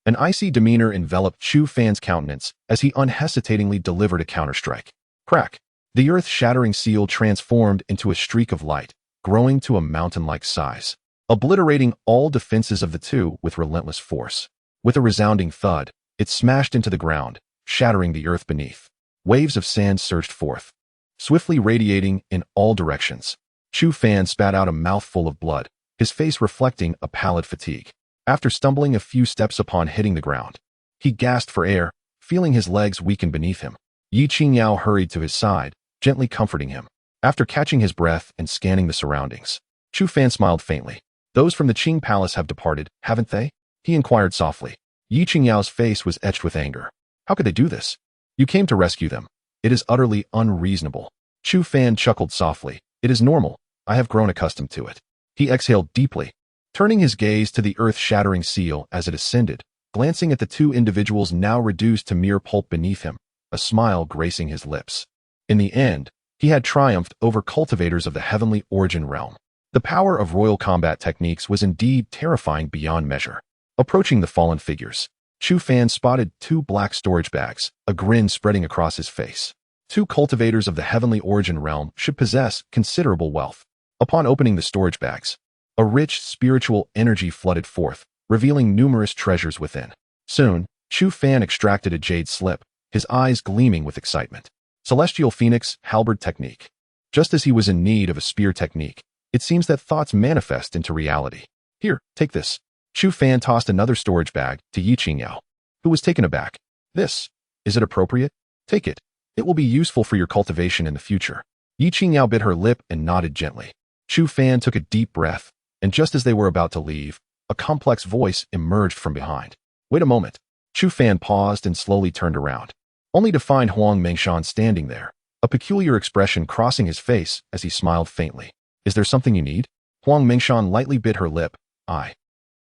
An icy demeanor enveloped Chu Fan's countenance as he unhesitatingly delivered a counterstrike. Crack! The earth-shattering seal transformed into a streak of light, growing to a mountain-like size, obliterating all defenses of the two with relentless force. With a resounding thud, it smashed into the ground, shattering the earth beneath. Waves of sand surged forth, swiftly radiating in all directions. Chu Fan spat out a mouthful of blood, his face reflecting a pallid fatigue. After stumbling a few steps upon hitting the ground, he gasped for air, feeling his legs weaken beneath him. Yi Qingyao hurried to his side, gently comforting him. After catching his breath and scanning the surroundings, Chu Fan smiled faintly. "Those from the Qing Palace have departed, haven't they?" he inquired softly. Yi Qingyao's face was etched with anger. "How could they do this? You came to rescue them. It is utterly unreasonable." Chu Fan chuckled softly. "It is normal. I have grown accustomed to it." He exhaled deeply, turning his gaze to the earth-shattering seal as it ascended, glancing at the two individuals now reduced to mere pulp beneath him, a smile gracing his lips. In the end, he had triumphed over cultivators of the heavenly origin realm. The power of royal combat techniques was indeed terrifying beyond measure. Approaching the fallen figures, Chu Fan spotted 2 black storage bags, a grin spreading across his face. 2 cultivators of the heavenly origin realm should possess considerable wealth. Upon opening the storage bags, a rich spiritual energy flooded forth, revealing numerous treasures within. Soon, Chu Fan extracted a jade slip, his eyes gleaming with excitement. Celestial Phoenix Halberd Technique. Just as he was in need of a spear technique, it seems that thoughts manifest into reality. Here, take this. Chu Fan tossed another storage bag to Yi Qingyao, who was taken aback. This, is it appropriate? Take it. It will be useful for your cultivation in the future. Yi Qingyao bit her lip and nodded gently. Chu Fan took a deep breath, and just as they were about to leave, a complex voice emerged from behind. Wait a moment. Chu Fan paused and slowly turned around, only to find Huang Mengshan standing there, a peculiar expression crossing his face as he smiled faintly. Is there something you need? Huang Mengshan lightly bit her lip.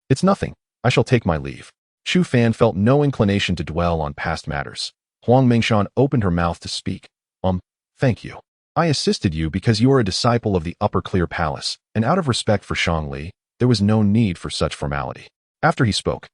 It's nothing. I shall take my leave. Chu Fan felt no inclination to dwell on past matters. Huang Mengshan opened her mouth to speak. Thank you. I assisted you because you are a disciple of the Upper Clear Palace, and out of respect for Shangli, there was no need for such formality. After he spoke,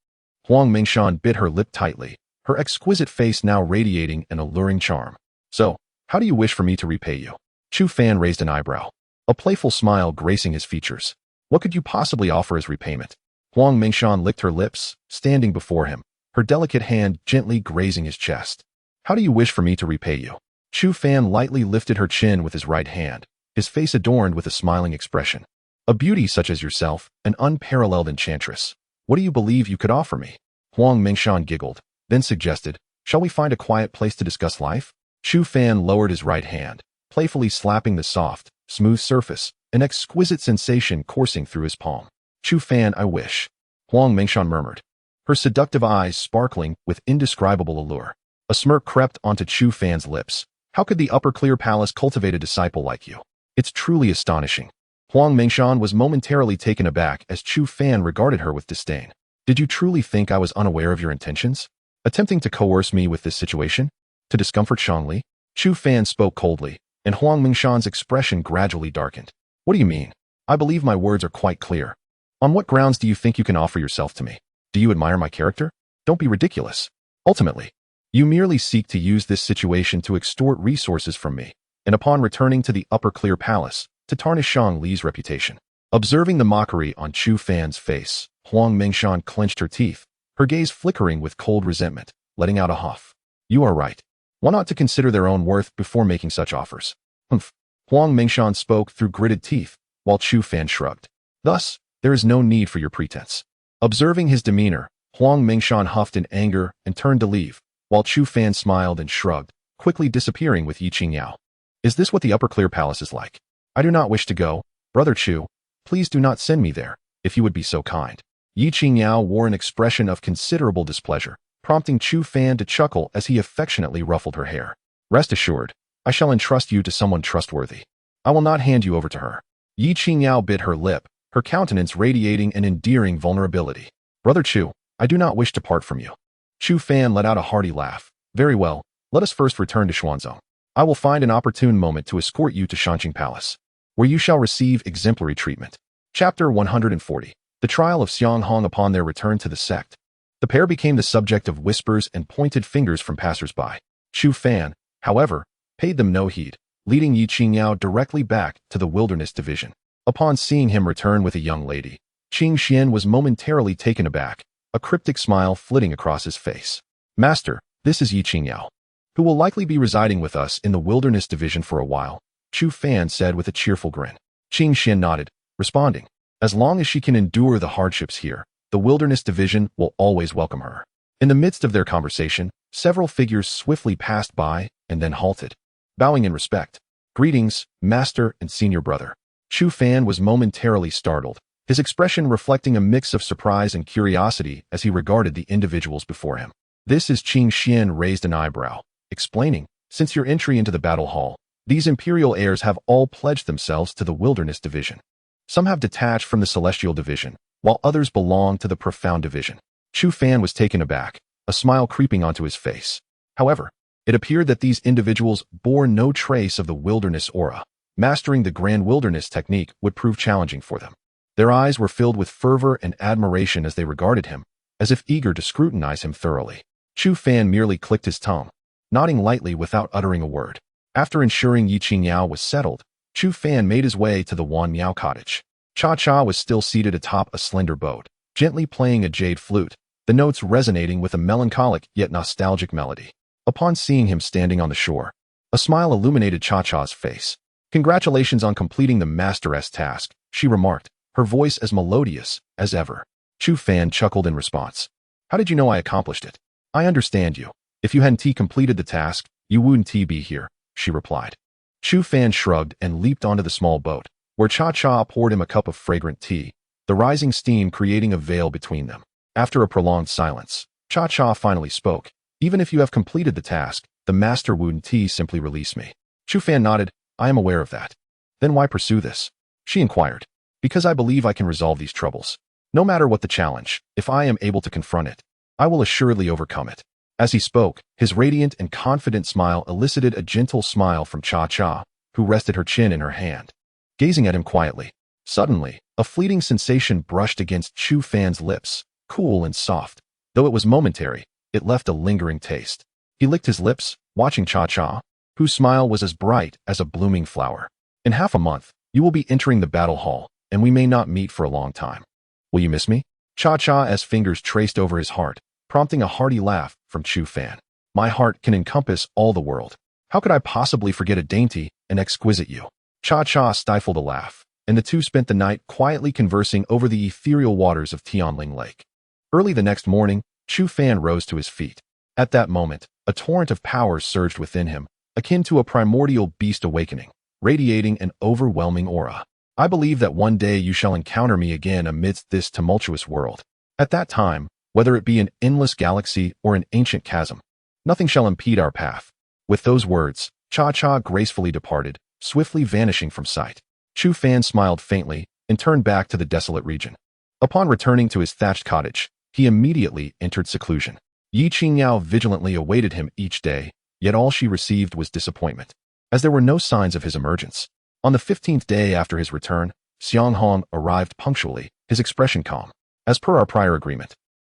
Huang Mengshan bit her lip tightly, her exquisite face now radiating an alluring charm. So, how do you wish for me to repay you? Chu Fan raised an eyebrow, a playful smile gracing his features. What could you possibly offer as repayment? Huang Mengshan licked her lips, standing before him, her delicate hand gently grazing his chest. How do you wish for me to repay you? Chu Fan lightly lifted her chin with his right hand, his face adorned with a smiling expression. A beauty such as yourself, an unparalleled enchantress. What do you believe you could offer me? Huang Mengshan giggled, then suggested, shall we find a quiet place to discuss life? Chu Fan lowered his right hand, playfully slapping the soft, smooth surface, an exquisite sensation coursing through his palm. Chu Fan, I wish. Huang Mengshan murmured, her seductive eyes sparkling with indescribable allure. A smirk crept onto Chu Fan's lips. How could the Upper Clear Palace cultivate a disciple like you? It's truly astonishing. Huang Mengshan was momentarily taken aback as Chu Fan regarded her with disdain. Did you truly think I was unaware of your intentions? Attempting to coerce me with this situation? To discomfort Shangli? Chu Fan spoke coldly, and Huang Mengshan's expression gradually darkened. What do you mean? I believe my words are quite clear. On what grounds do you think you can offer yourself to me? Do you admire my character? Don't be ridiculous. Ultimately, you merely seek to use this situation to extort resources from me, and upon returning to the Upper Clear Palace, to tarnish Shangli's reputation. Observing the mockery on Chu Fan's face, Huang Mengshan clenched her teeth, her gaze flickering with cold resentment, letting out a huff. You are right. One ought to consider their own worth before making such offers. Humph. Huang Mengshan spoke through gritted teeth, while Chu Fan shrugged. Thus, there is no need for your pretense. Observing his demeanor, Huang Mengshan huffed in anger and turned to leave, while Chu Fan smiled and shrugged, quickly disappearing with Yi Qingyao. Is this what the Upper Clear Palace is like? I do not wish to go. Brother Chu, please do not send me there, if you would be so kind. Yi Qingyao wore an expression of considerable displeasure, prompting Chu Fan to chuckle as he affectionately ruffled her hair. Rest assured, I shall entrust you to someone trustworthy. I will not hand you over to her. Yi Qingyao bit her lip, her countenance radiating an endearing vulnerability. Brother Chu, I do not wish to part from you. Chu Fan let out a hearty laugh. Very well, let us first return to Xuanzong. I will find an opportune moment to escort you to Shanqing Palace, where you shall receive exemplary treatment. Chapter 140. The Trial of Xiang Hong. Upon their return to the sect, the pair became the subject of whispers and pointed fingers from passers-by. Chu Fan, however, paid them no heed, leading Yi Qingyao directly back to the Wilderness Division. Upon seeing him return with a young lady, Qing Xian was momentarily taken aback, a cryptic smile flitting across his face. Master, this is Yi Qingyao, who will likely be residing with us in the Wilderness Division for a while, Chu Fan said with a cheerful grin. Qing Xian nodded, responding, as long as she can endure the hardships here, the Wilderness Division will always welcome her. In the midst of their conversation, several figures swiftly passed by and then halted, bowing in respect. Greetings, Master and Senior Brother. Chu Fan was momentarily startled, his expression reflecting a mix of surprise and curiosity as he regarded the individuals before him. This is Qing Xian raised an eyebrow, explaining, since your entry into the battle hall, these imperial heirs have all pledged themselves to the Wilderness Division. Some have detached from the Celestial Division, while others belong to the Profound Division. Chu Fan was taken aback, a smile creeping onto his face. However, It appeared that these individuals bore no trace of the wilderness aura. Mastering the grand wilderness technique would prove challenging for them. Their eyes were filled with fervor and admiration as they regarded him, as if eager to scrutinize him thoroughly. Chu Fan merely clicked his tongue, nodding lightly without uttering a word. After ensuring Yi Qingyao was settled, Chu Fan made his way to the Wan Miao cottage. Cha-Cha was still seated atop a slender boat, gently playing a jade flute, the notes resonating with a melancholic yet nostalgic melody. Upon seeing him standing on the shore, a smile illuminated Cha-Cha's face. "Congratulations on completing the Master's task," she remarked, her voice as melodious as ever. Chu Fan chuckled in response. "How did you know I accomplished it?" "I understand you. If you hadn't completed the task, you wouldn't be here," she replied. Chu Fan shrugged and leaped onto the small boat, where Cha-Cha poured him a cup of fragrant tea, the rising steam creating a veil between them. After a prolonged silence, Cha-Cha finally spoke. "Even if you have completed the task, the master wouldn't simply release me." Chu Fan nodded. "I am aware of that." "Then why pursue this?" she inquired. "Because I believe I can resolve these troubles. No matter what the challenge, if I am able to confront it, I will assuredly overcome it." As he spoke, his radiant and confident smile elicited a gentle smile from Cha-Cha, who rested her chin in her hand, gazing at him quietly. Suddenly, a fleeting sensation brushed against Chu Fan's lips, cool and soft. Though it was momentary, it left a lingering taste. He licked his lips, watching Cha-Cha, whose smile was as bright as a blooming flower. "In half a month, you will be entering the battle hall, and we may not meet for a long time. Will you miss me?" Cha-Cha as fingers traced over his heart, prompting a hearty laugh from Chu Fan. "My heart can encompass all the world. How could I possibly forget a dainty and exquisite you?" Cha-Cha stifled a laugh, and the two spent the night quietly conversing over the ethereal waters of Tianling Lake. Early the next morning, Chu Fan rose to his feet. At that moment, a torrent of power surged within him, akin to a primordial beast awakening, radiating an overwhelming aura. "I believe that one day you shall encounter me again amidst this tumultuous world. At that time, whether it be an endless galaxy or an ancient chasm, nothing shall impede our path." With those words, Cha-Cha gracefully departed, swiftly vanishing from sight. Chu Fan smiled faintly and turned back to the desolate region. Upon returning to his thatched cottage, he immediately entered seclusion. Yi Qingyao vigilantly awaited him each day, yet all she received was disappointment, as there were no signs of his emergence. On the 15th day after his return, Xiang Hong arrived punctually, his expression calm. "As per our prior agreement,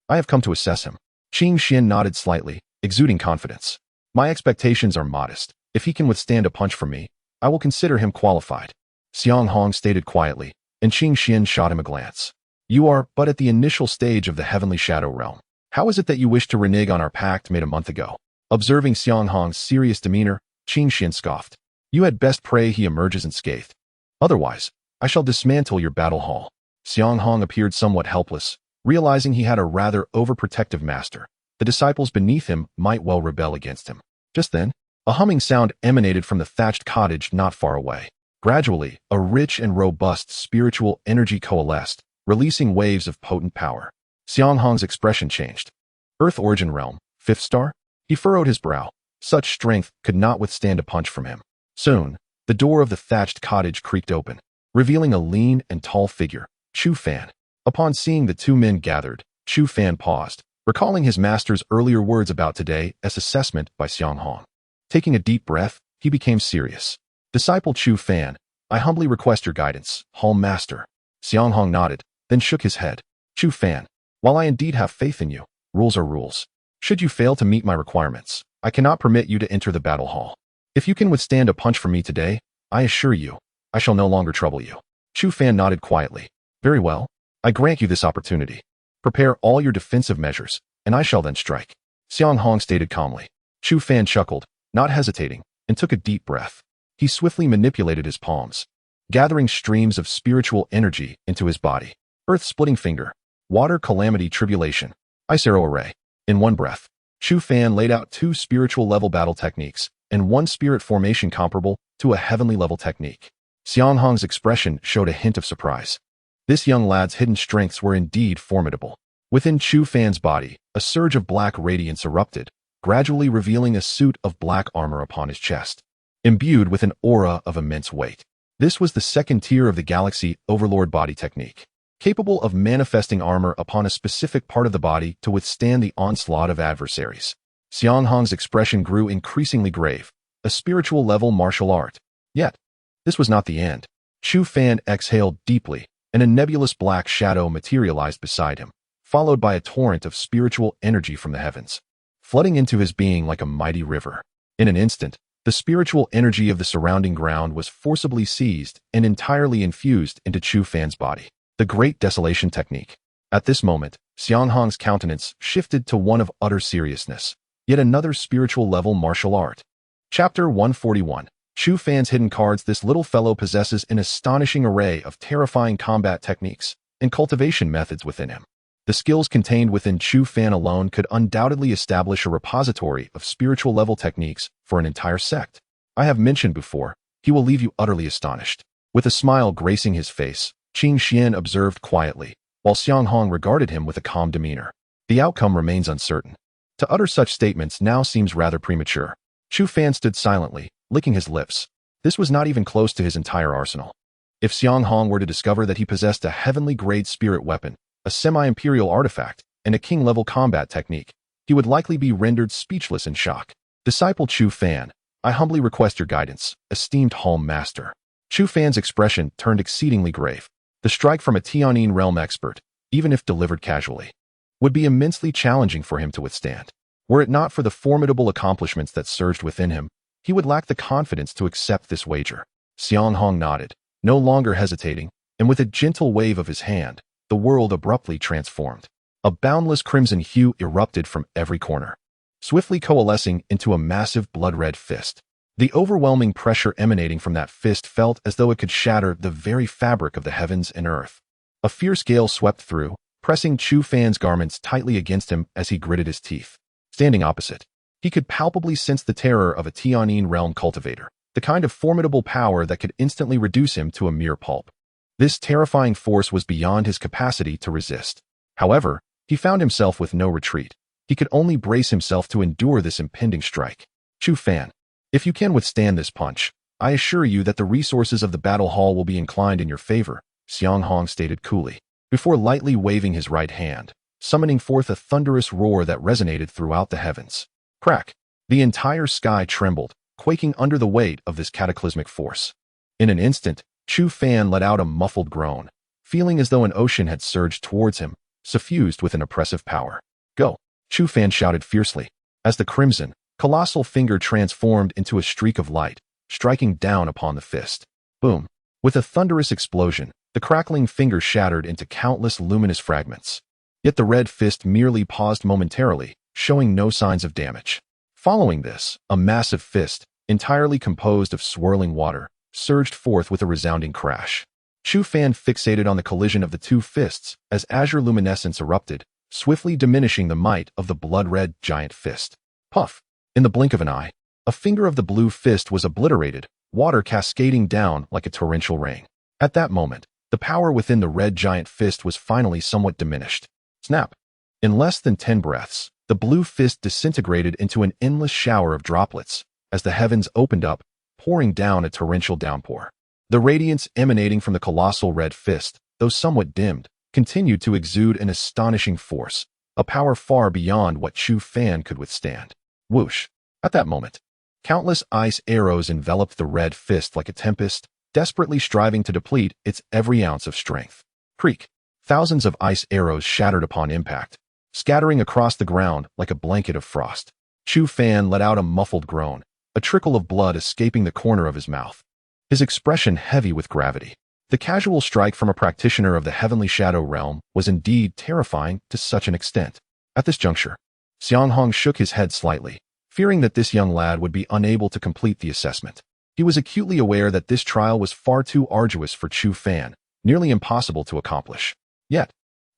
I have come to assess him." Qing Xian nodded slightly, exuding confidence. "My expectations are modest. If he can withstand a punch from me, I will consider him qualified." Xiang Hong stated quietly, and Qing Xian shot him a glance. "You are but at the initial stage of the heavenly shadow realm. How is it that you wish to renege on our pact made a month ago?" Observing Xiang Hong's serious demeanor, Qing Xian scoffed. "You had best pray he emerges unscathed. Otherwise, I shall dismantle your battle hall." Xiang Hong appeared somewhat helpless, realizing he had a rather overprotective master. The disciples beneath him might well rebel against him. Just then, a humming sound emanated from the thatched cottage not far away. Gradually, a rich and robust spiritual energy coalesced, releasing waves of potent power. Xiang Hong's expression changed. "Earth Origin Realm, 5th star?" He furrowed his brow. Such strength could not withstand a punch from him. Soon, the door of the thatched cottage creaked open, revealing a lean and tall figure, Chu Fan. Upon seeing the two men gathered, Chu Fan paused, recalling his master's earlier words about today's assessment by Xiang Hong. Taking a deep breath, he became serious. "Disciple Chu Fan, I humbly request your guidance, Hall Master." Xiang Hong nodded, then shook his head. "Chu Fan, while I indeed have faith in you, rules are rules. Should you fail to meet my requirements, I cannot permit you to enter the battle hall. If you can withstand a punch from me today, I assure you, I shall no longer trouble you." Chu Fan nodded quietly. "Very well. I grant you this opportunity. Prepare all your defensive measures, and I shall then strike." Xiang Hong stated calmly. Chu Fan chuckled, not hesitating, and took a deep breath. He swiftly manipulated his palms, gathering streams of spiritual energy into his body. Earth-splitting finger, water calamity tribulation, ice arrow array. In one breath, Chu Fan laid out 2 spiritual level battle techniques and 1 spirit formation comparable to a heavenly level technique. Xiang Hong's expression showed a hint of surprise. This young lad's hidden strengths were indeed formidable. Within Chu Fan's body, a surge of black radiance erupted, gradually revealing a suit of black armor upon his chest, imbued with an aura of immense weight. This was the second tier of the Galaxy Overlord body technique, capable of manifesting armor upon a specific part of the body to withstand the onslaught of adversaries. Xiang Hong's expression grew increasingly grave. A spiritual level martial art. Yet, this was not the end. Chu Fan exhaled deeply, and a nebulous black shadow materialized beside him, followed by a torrent of spiritual energy from the heavens, flooding into his being like a mighty river. In an instant, the spiritual energy of the surrounding ground was forcibly seized and entirely infused into Chu Fan's body. The Great Desolation Technique. At this moment, Xiang Hong's countenance shifted to one of utter seriousness. Yet another spiritual level martial art. Chapter 141. Chu Fan's hidden cards. This little fellow possesses an astonishing array of terrifying combat techniques and cultivation methods within him. The skills contained within Chu Fan alone could undoubtedly establish a repository of spiritual level techniques for an entire sect. I have mentioned before, he will leave you utterly astonished. With a smile gracing his face, Qing Xian observed quietly, while Xiang Hong regarded him with a calm demeanor. The outcome remains uncertain. To utter such statements now seems rather premature. Chu Fan stood silently, licking his lips. This was not even close to his entire arsenal. If Xiang Hong were to discover that he possessed a heavenly-grade spirit weapon, a semi-imperial artifact, and a king-level combat technique, he would likely be rendered speechless in shock. Disciple Chu Fan, I humbly request your guidance, esteemed Home Master. Chu Fan's expression turned exceedingly grave. The strike from a Tianyin realm expert, even if delivered casually, would be immensely challenging for him to withstand. Were it not for the formidable accomplishments that surged within him, he would lack the confidence to accept this wager. Xiang Hong nodded, no longer hesitating, and with a gentle wave of his hand, the world abruptly transformed. A boundless crimson hue erupted from every corner, swiftly coalescing into a massive blood-red fist. The overwhelming pressure emanating from that fist felt as though it could shatter the very fabric of the heavens and earth. A fierce gale swept through, pressing Chu Fan's garments tightly against him as he gritted his teeth. Standing opposite, he could palpably sense the terror of a Tianyin realm cultivator, the kind of formidable power that could instantly reduce him to a mere pulp. This terrifying force was beyond his capacity to resist. However, he found himself with no retreat. He could only brace himself to endure this impending strike. Chu Fan, if you can withstand this punch, I assure you that the resources of the battle hall will be inclined in your favor, Xiang Hong stated coolly, before lightly waving his right hand, summoning forth a thunderous roar that resonated throughout the heavens. Crack! The entire sky trembled, quaking under the weight of this cataclysmic force. In an instant, Chu Fan let out a muffled groan, feeling as though an ocean had surged towards him, suffused with an oppressive power. Go! Chu Fan shouted fiercely, as the crimson, colossal finger transformed into a streak of light, striking down upon the fist. Boom! With a thunderous explosion, the crackling finger shattered into countless luminous fragments. Yet the red fist merely paused momentarily, showing no signs of damage. Following this, a massive fist, entirely composed of swirling water, surged forth with a resounding crash. Chu Fan fixated on the collision of the two fists as azure luminescence erupted, swiftly diminishing the might of the blood-red giant fist. Puff! In the blink of an eye, a finger of the blue fist was obliterated, water cascading down like a torrential rain. At that moment, the power within the red giant fist was finally somewhat diminished. Snap! In less than 10 breaths, the blue fist disintegrated into an endless shower of droplets as the heavens opened up, pouring down a torrential downpour. The radiance emanating from the colossal red fist, though somewhat dimmed, continued to exude an astonishing force, a power far beyond what Chu Fan could withstand. Whoosh! At that moment, countless ice arrows enveloped the red fist like a tempest, desperately striving to deplete its every ounce of strength. Creak! Thousands of ice arrows shattered upon impact, scattering across the ground like a blanket of frost. Chu Fan let out a muffled groan, a trickle of blood escaping the corner of his mouth, his expression heavy with gravity. The casual strike from a practitioner of the heavenly shadow realm was indeed terrifying to such an extent. At this juncture, Xiang Hong shook his head slightly, fearing that this young lad would be unable to complete the assessment. He was acutely aware that this trial was far too arduous for Chu Fan, nearly impossible to accomplish. Yet,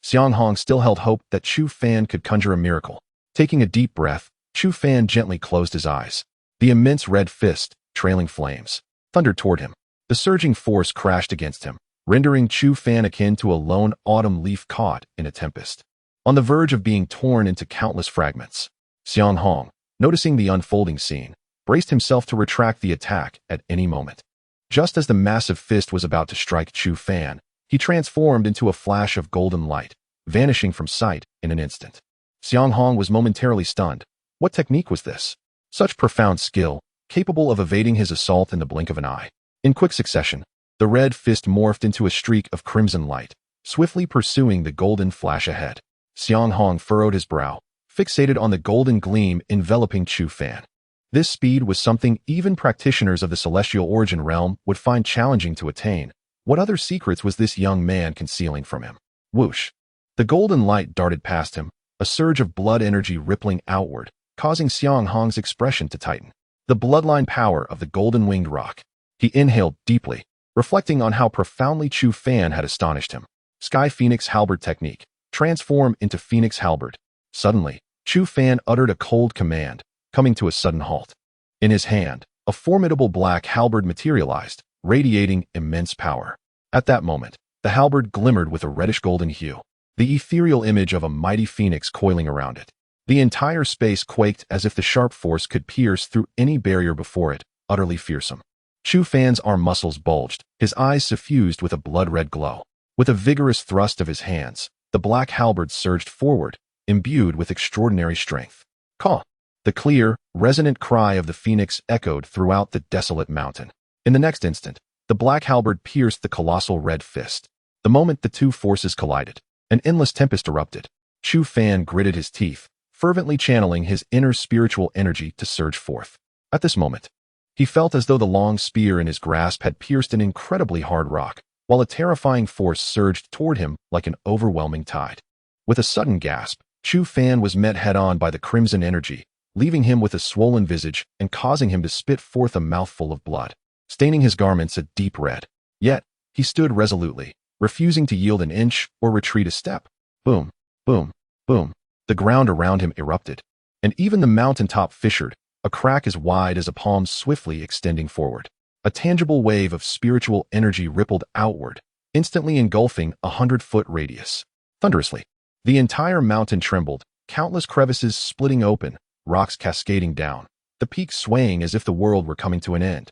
Xiang Hong still held hope that Chu Fan could conjure a miracle. Taking a deep breath, Chu Fan gently closed his eyes. The immense red fist, trailing flames, thundered toward him. The surging force crashed against him, rendering Chu Fan akin to a lone autumn leaf caught in a tempest, on the verge of being torn into countless fragments. Xiang Hong, noticing the unfolding scene, braced himself to retract the attack at any moment. Just as the massive fist was about to strike Chu Fan, he transformed into a flash of golden light, vanishing from sight in an instant. Xiang Hong was momentarily stunned, What technique was this? Such profound skill, capable of evading his assault in the blink of an eye. In quick succession, the red fist morphed into a streak of crimson light, swiftly pursuing the golden flash ahead. Xiang Hong furrowed his brow, fixated on the golden gleam enveloping Chu Fan. This speed was something even practitioners of the celestial origin realm would find challenging to attain. What other secrets was this young man concealing from him? Whoosh! The golden light darted past him, a surge of blood energy rippling outward, causing Xiang Hong's expression to tighten. The bloodline power of the golden-winged rock. He inhaled deeply, reflecting on how profoundly Chu Fan had astonished him. Sky Phoenix Halberd technique. Transform into Phoenix Halberd. Suddenly, Chu Fan uttered a cold command, coming to a sudden halt. In his hand, a formidable black halberd materialized, radiating immense power. At that moment, the halberd glimmered with a reddish-golden hue, the ethereal image of a mighty phoenix coiling around it. The entire space quaked as if the sharp force could pierce through any barrier before it, utterly fearsome. Chu Fan's arm muscles bulged, his eyes suffused with a blood-red glow. With a vigorous thrust of his hands, the black halberd surged forward, imbued with extraordinary strength. Caw! The clear, resonant cry of the phoenix echoed throughout the desolate mountain. In the next instant, the black halberd pierced the colossal red fist. The moment the two forces collided, an endless tempest erupted. Chu Fan gritted his teeth, fervently channeling his inner spiritual energy to surge forth. At this moment, he felt as though the long spear in his grasp had pierced an incredibly hard rock, while a terrifying force surged toward him like an overwhelming tide. With a sudden gasp, Chu Fan was met head-on by the crimson energy, leaving him with a swollen visage and causing him to spit forth a mouthful of blood, staining his garments a deep red. Yet, he stood resolutely, refusing to yield an inch or retreat a step. Boom, boom, boom. The ground around him erupted, and even the mountaintop fissured, a crack as wide as a palm swiftly extending forward. A tangible wave of spiritual energy rippled outward, instantly engulfing 100-foot radius. Thunderously, the entire mountain trembled, countless crevices splitting open, rocks cascading down, the peak swaying as if the world were coming to an end.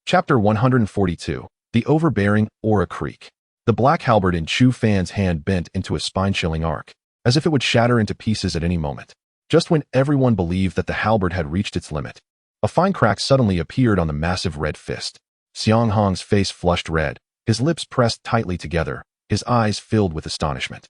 Chapter 142. The Overbearing Aura Creek. The black halberd in Chu Fan's hand bent into a spine-chilling arc, as if it would shatter into pieces at any moment. Just when everyone believed that the halberd had reached its limit, a fine crack suddenly appeared on the massive red fist. Xiang Hong's face flushed red, his lips pressed tightly together, his eyes filled with astonishment.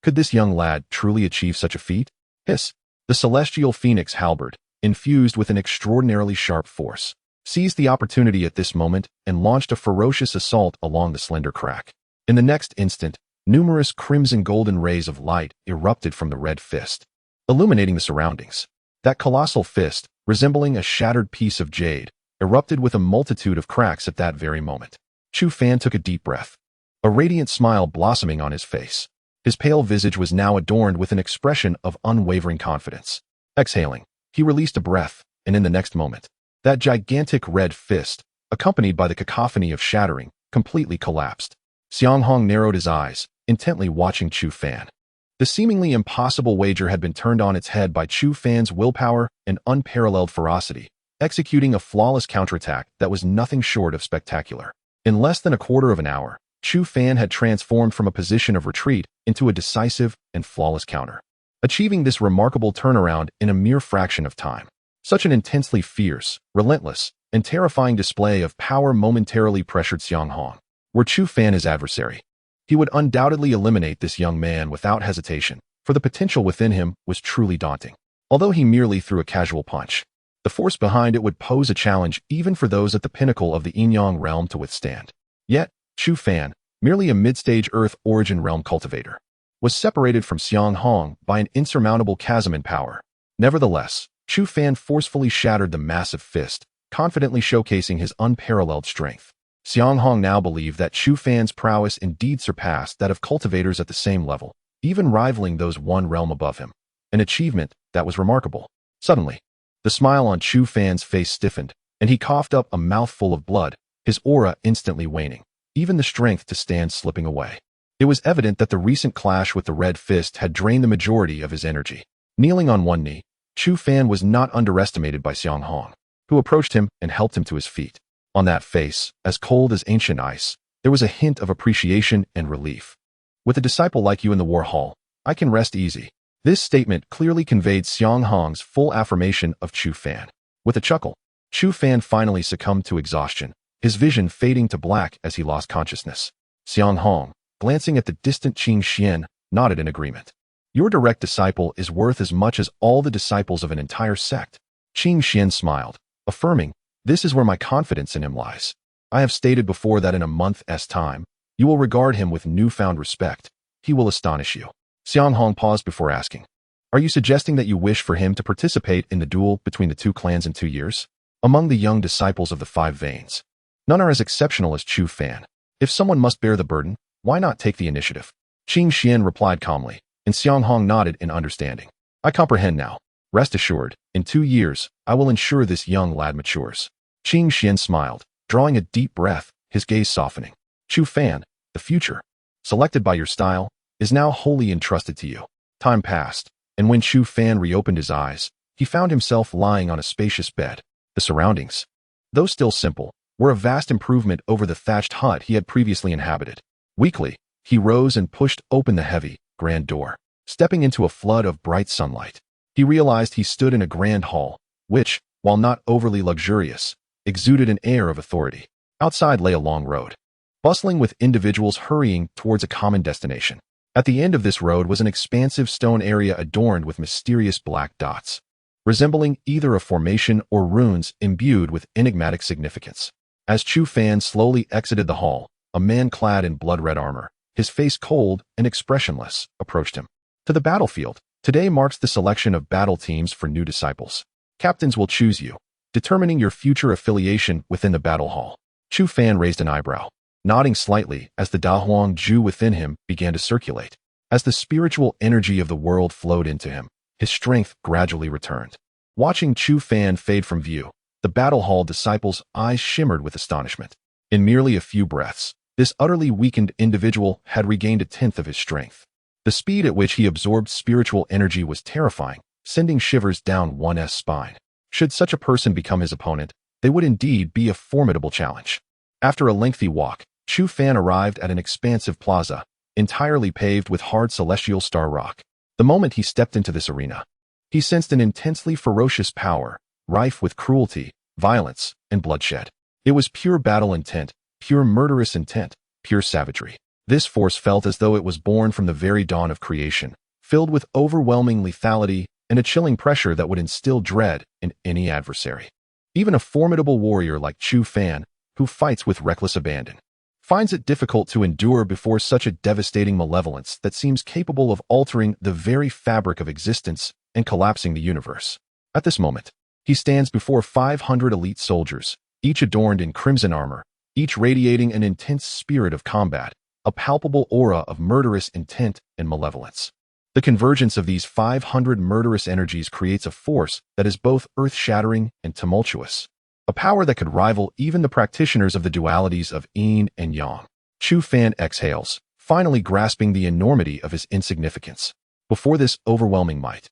Could this young lad truly achieve such a feat? Hiss! The celestial phoenix halberd, infused with an extraordinarily sharp force, seized the opportunity at this moment and launched a ferocious assault along the slender crack. In the next instant, numerous crimson-golden rays of light erupted from the red fist, illuminating the surroundings. That colossal fist, resembling a shattered piece of jade, erupted with a multitude of cracks at that very moment. Chu Fan took a deep breath, a radiant smile blossoming on his face. His pale visage was now adorned with an expression of unwavering confidence. Exhaling, he released a breath, and in the next moment, that gigantic red fist, accompanied by the cacophony of shattering, completely collapsed. Xiang Hong narrowed his eyes, intently watching Chu Fan. The seemingly impossible wager had been turned on its head by Chu Fan's willpower and unparalleled ferocity, executing a flawless counterattack that was nothing short of spectacular. In less than a quarter of an hour, Chu Fan had transformed from a position of retreat into a decisive and flawless counter, achieving this remarkable turnaround in a mere fraction of time. Such an intensely fierce, relentless, and terrifying display of power momentarily pressured Xiang Hong. Were Chu Fan his adversary, he would undoubtedly eliminate this young man without hesitation, for the potential within him was truly daunting. Although he merely threw a casual punch, the force behind it would pose a challenge even for those at the pinnacle of the Yin-Yang realm to withstand. Yet, Chu Fan, merely a mid-stage Earth origin realm cultivator, was separated from Xiang Hong by an insurmountable chasm in power. Nevertheless, Chu Fan forcefully shattered the massive fist, confidently showcasing his unparalleled strength. Xiang Hong now believed that Chu Fan's prowess indeed surpassed that of cultivators at the same level, even rivaling those one realm above him, an achievement that was remarkable. Suddenly, the smile on Chu Fan's face stiffened, and he coughed up a mouthful of blood, his aura instantly waning, even the strength to stand slipping away. It was evident that the recent clash with the red fist had drained the majority of his energy. Kneeling on one knee, Chu Fan was not underestimated by Xiang Hong, who approached him and helped him to his feet. On that face, as cold as ancient ice, there was a hint of appreciation and relief. With a disciple like you in the war hall, I can rest easy. This statement clearly conveyed Xiang Hong's full affirmation of Chu Fan. With a chuckle, Chu Fan finally succumbed to exhaustion, his vision fading to black as he lost consciousness. Xiang Hong, glancing at the distant Qing Xian, nodded in agreement. Your direct disciple is worth as much as all the disciples of an entire sect. Qing Xian smiled, affirming, this is where my confidence in him lies. I have stated before that in a month's time, you will regard him with newfound respect. He will astonish you. Xiang Hong paused before asking, are you suggesting that you wish for him to participate in the duel between the two clans in 2 years? Among the young disciples of the Five Veins, none are as exceptional as Chu Fan. If someone must bear the burden, why not take the initiative? Qing Xian replied calmly, and Xiang Hong nodded in understanding. I comprehend now. Rest assured, in 2 years, I will ensure this young lad matures. Qing Xian smiled, drawing a deep breath, his gaze softening. Chu Fan, the future, selected by your style, is now wholly entrusted to you. Time passed, and when Chu Fan reopened his eyes, he found himself lying on a spacious bed. The surroundings, though still simple, were a vast improvement over the thatched hut he had previously inhabited. Weakly, he rose and pushed open the heavy, grand door. Stepping into a flood of bright sunlight, he realized he stood in a grand hall, which, while not overly luxurious, exuded an air of authority. Outside lay a long road, bustling with individuals hurrying towards a common destination. At the end of this road was an expansive stone area adorned with mysterious black dots, resembling either a formation or runes imbued with enigmatic significance. As Chu Fan slowly exited the hall, a man clad in blood-red armor, his face cold and expressionless, approached him. To the battlefield. Today marks the selection of battle teams for new disciples. Captains will choose you, determining your future affiliation within the battle hall. Chu Fan raised an eyebrow, nodding slightly as the Dahuang Ju within him began to circulate. As the spiritual energy of the world flowed into him, his strength gradually returned. Watching Chu Fan fade from view, the battle hall disciples' eyes shimmered with astonishment. In merely a few breaths, this utterly weakened individual had regained 1/10 of his strength. The speed at which he absorbed spiritual energy was terrifying, sending shivers down one's spine. Should such a person become his opponent, they would indeed be a formidable challenge. After a lengthy walk, Chu Fan arrived at an expansive plaza, entirely paved with hard celestial star rock. The moment he stepped into this arena, he sensed an intensely ferocious power, rife with cruelty, violence, and bloodshed. It was pure battle intent, pure murderous intent, pure savagery. This force felt as though it was born from the very dawn of creation, filled with overwhelming lethality and a chilling pressure that would instill dread in any adversary. Even a formidable warrior like Chu Fan, who fights with reckless abandon, finds it difficult to endure before such a devastating malevolence that seems capable of altering the very fabric of existence and collapsing the universe. At this moment, he stands before 500 elite soldiers, each adorned in crimson armor, each radiating an intense spirit of combat, a palpable aura of murderous intent and malevolence. The convergence of these 500 murderous energies creates a force that is both earth-shattering and tumultuous, a power that could rival even the practitioners of the dualities of yin and yang. Chu Fan exhales, finally grasping the enormity of his insignificance. Before this overwhelming might,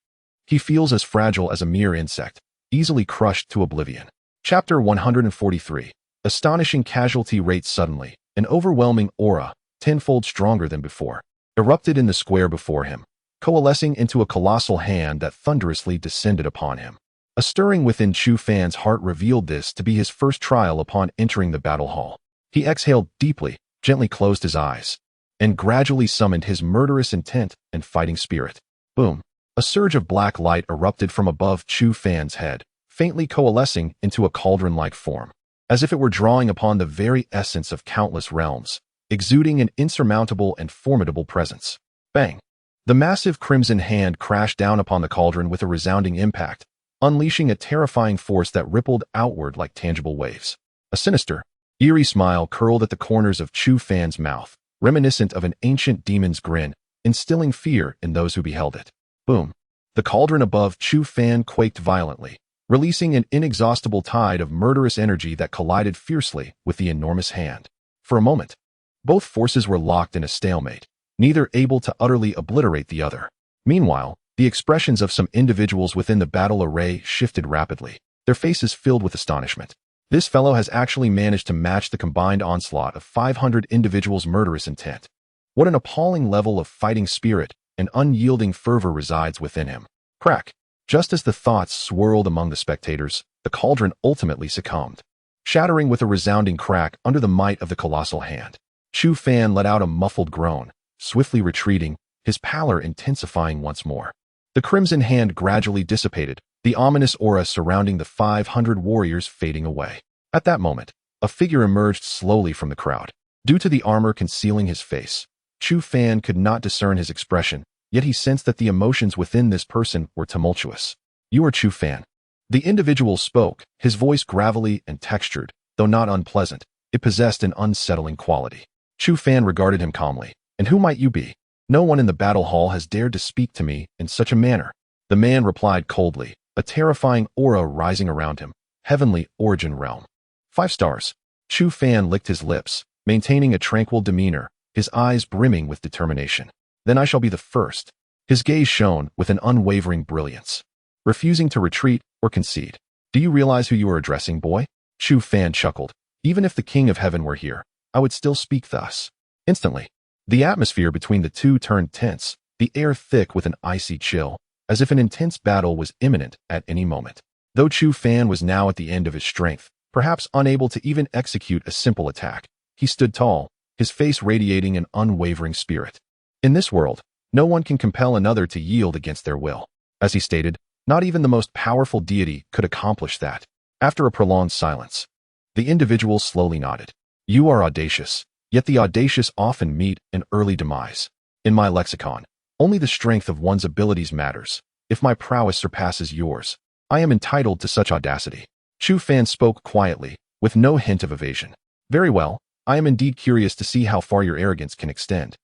he feels as fragile as a mere insect, easily crushed to oblivion. Chapter 143. Astonishing casualty rate. Suddenly, an overwhelming aura, tenfold stronger than before, erupted in the square before him, coalescing into a colossal hand that thunderously descended upon him. A stirring within Chu Fan's heart revealed this to be his first trial upon entering the battle hall. He exhaled deeply, gently closed his eyes, and gradually summoned his murderous intent and fighting spirit. Boom! A surge of black light erupted from above Chu Fan's head, faintly coalescing into a cauldron-like form, as if it were drawing upon the very essence of countless realms, exuding an insurmountable and formidable presence. Bang! The massive crimson hand crashed down upon the cauldron with a resounding impact, unleashing a terrifying force that rippled outward like tangible waves. A sinister, eerie smile curled at the corners of Chu Fan's mouth, reminiscent of an ancient demon's grin, instilling fear in those who beheld it. Boom! The cauldron above Chu Fan quaked violently, releasing an inexhaustible tide of murderous energy that collided fiercely with the enormous hand. For a moment, both forces were locked in a stalemate, neither able to utterly obliterate the other. Meanwhile, the expressions of some individuals within the battle array shifted rapidly, their faces filled with astonishment. This fellow has actually managed to match the combined onslaught of 500 individuals' murderous intent. What an appalling level of fighting spirit an unyielding fervor resides within him. Crack. Just as the thoughts swirled among the spectators, the cauldron ultimately succumbed, shattering with a resounding crack under the might of the colossal hand. Chu Fan let out a muffled groan, swiftly retreating, his pallor intensifying once more. The crimson hand gradually dissipated, the ominous aura surrounding the 500 warriors fading away. At that moment, a figure emerged slowly from the crowd. Due to the armor concealing his face, Chu Fan could not discern his expression, yet he sensed that the emotions within this person were tumultuous. "You are Chu Fan." The individual spoke, his voice gravelly and textured, though not unpleasant. It possessed an unsettling quality. Chu Fan regarded him calmly. "And who might you be? No one in the battle hall has dared to speak to me in such a manner." The man replied coldly, a terrifying aura rising around him. "Heavenly origin realm. 5 stars." Chu Fan licked his lips, maintaining a tranquil demeanor, his eyes brimming with determination. "Then I shall be the first." His gaze shone with an unwavering brilliance, refusing to retreat or concede. "Do you realize who you are addressing, boy?" Chu Fan chuckled. "Even if the King of Heaven were here, I would still speak thus." Instantly, the atmosphere between the two turned tense, the air thick with an icy chill, as if an intense battle was imminent at any moment. Though Chu Fan was now at the end of his strength, perhaps unable to even execute a simple attack, he stood tall, his face radiating an unwavering spirit. In this world, no one can compel another to yield against their will. As he stated, not even the most powerful deity could accomplish that. After a prolonged silence, the individual slowly nodded. "You are audacious, yet the audacious often meet an early demise. In my lexicon, only the strength of one's abilities matters. If my prowess surpasses yours, I am entitled to such audacity." Chu Fan spoke quietly, with no hint of evasion. "Very well, I am indeed curious to see how far your arrogance can extend.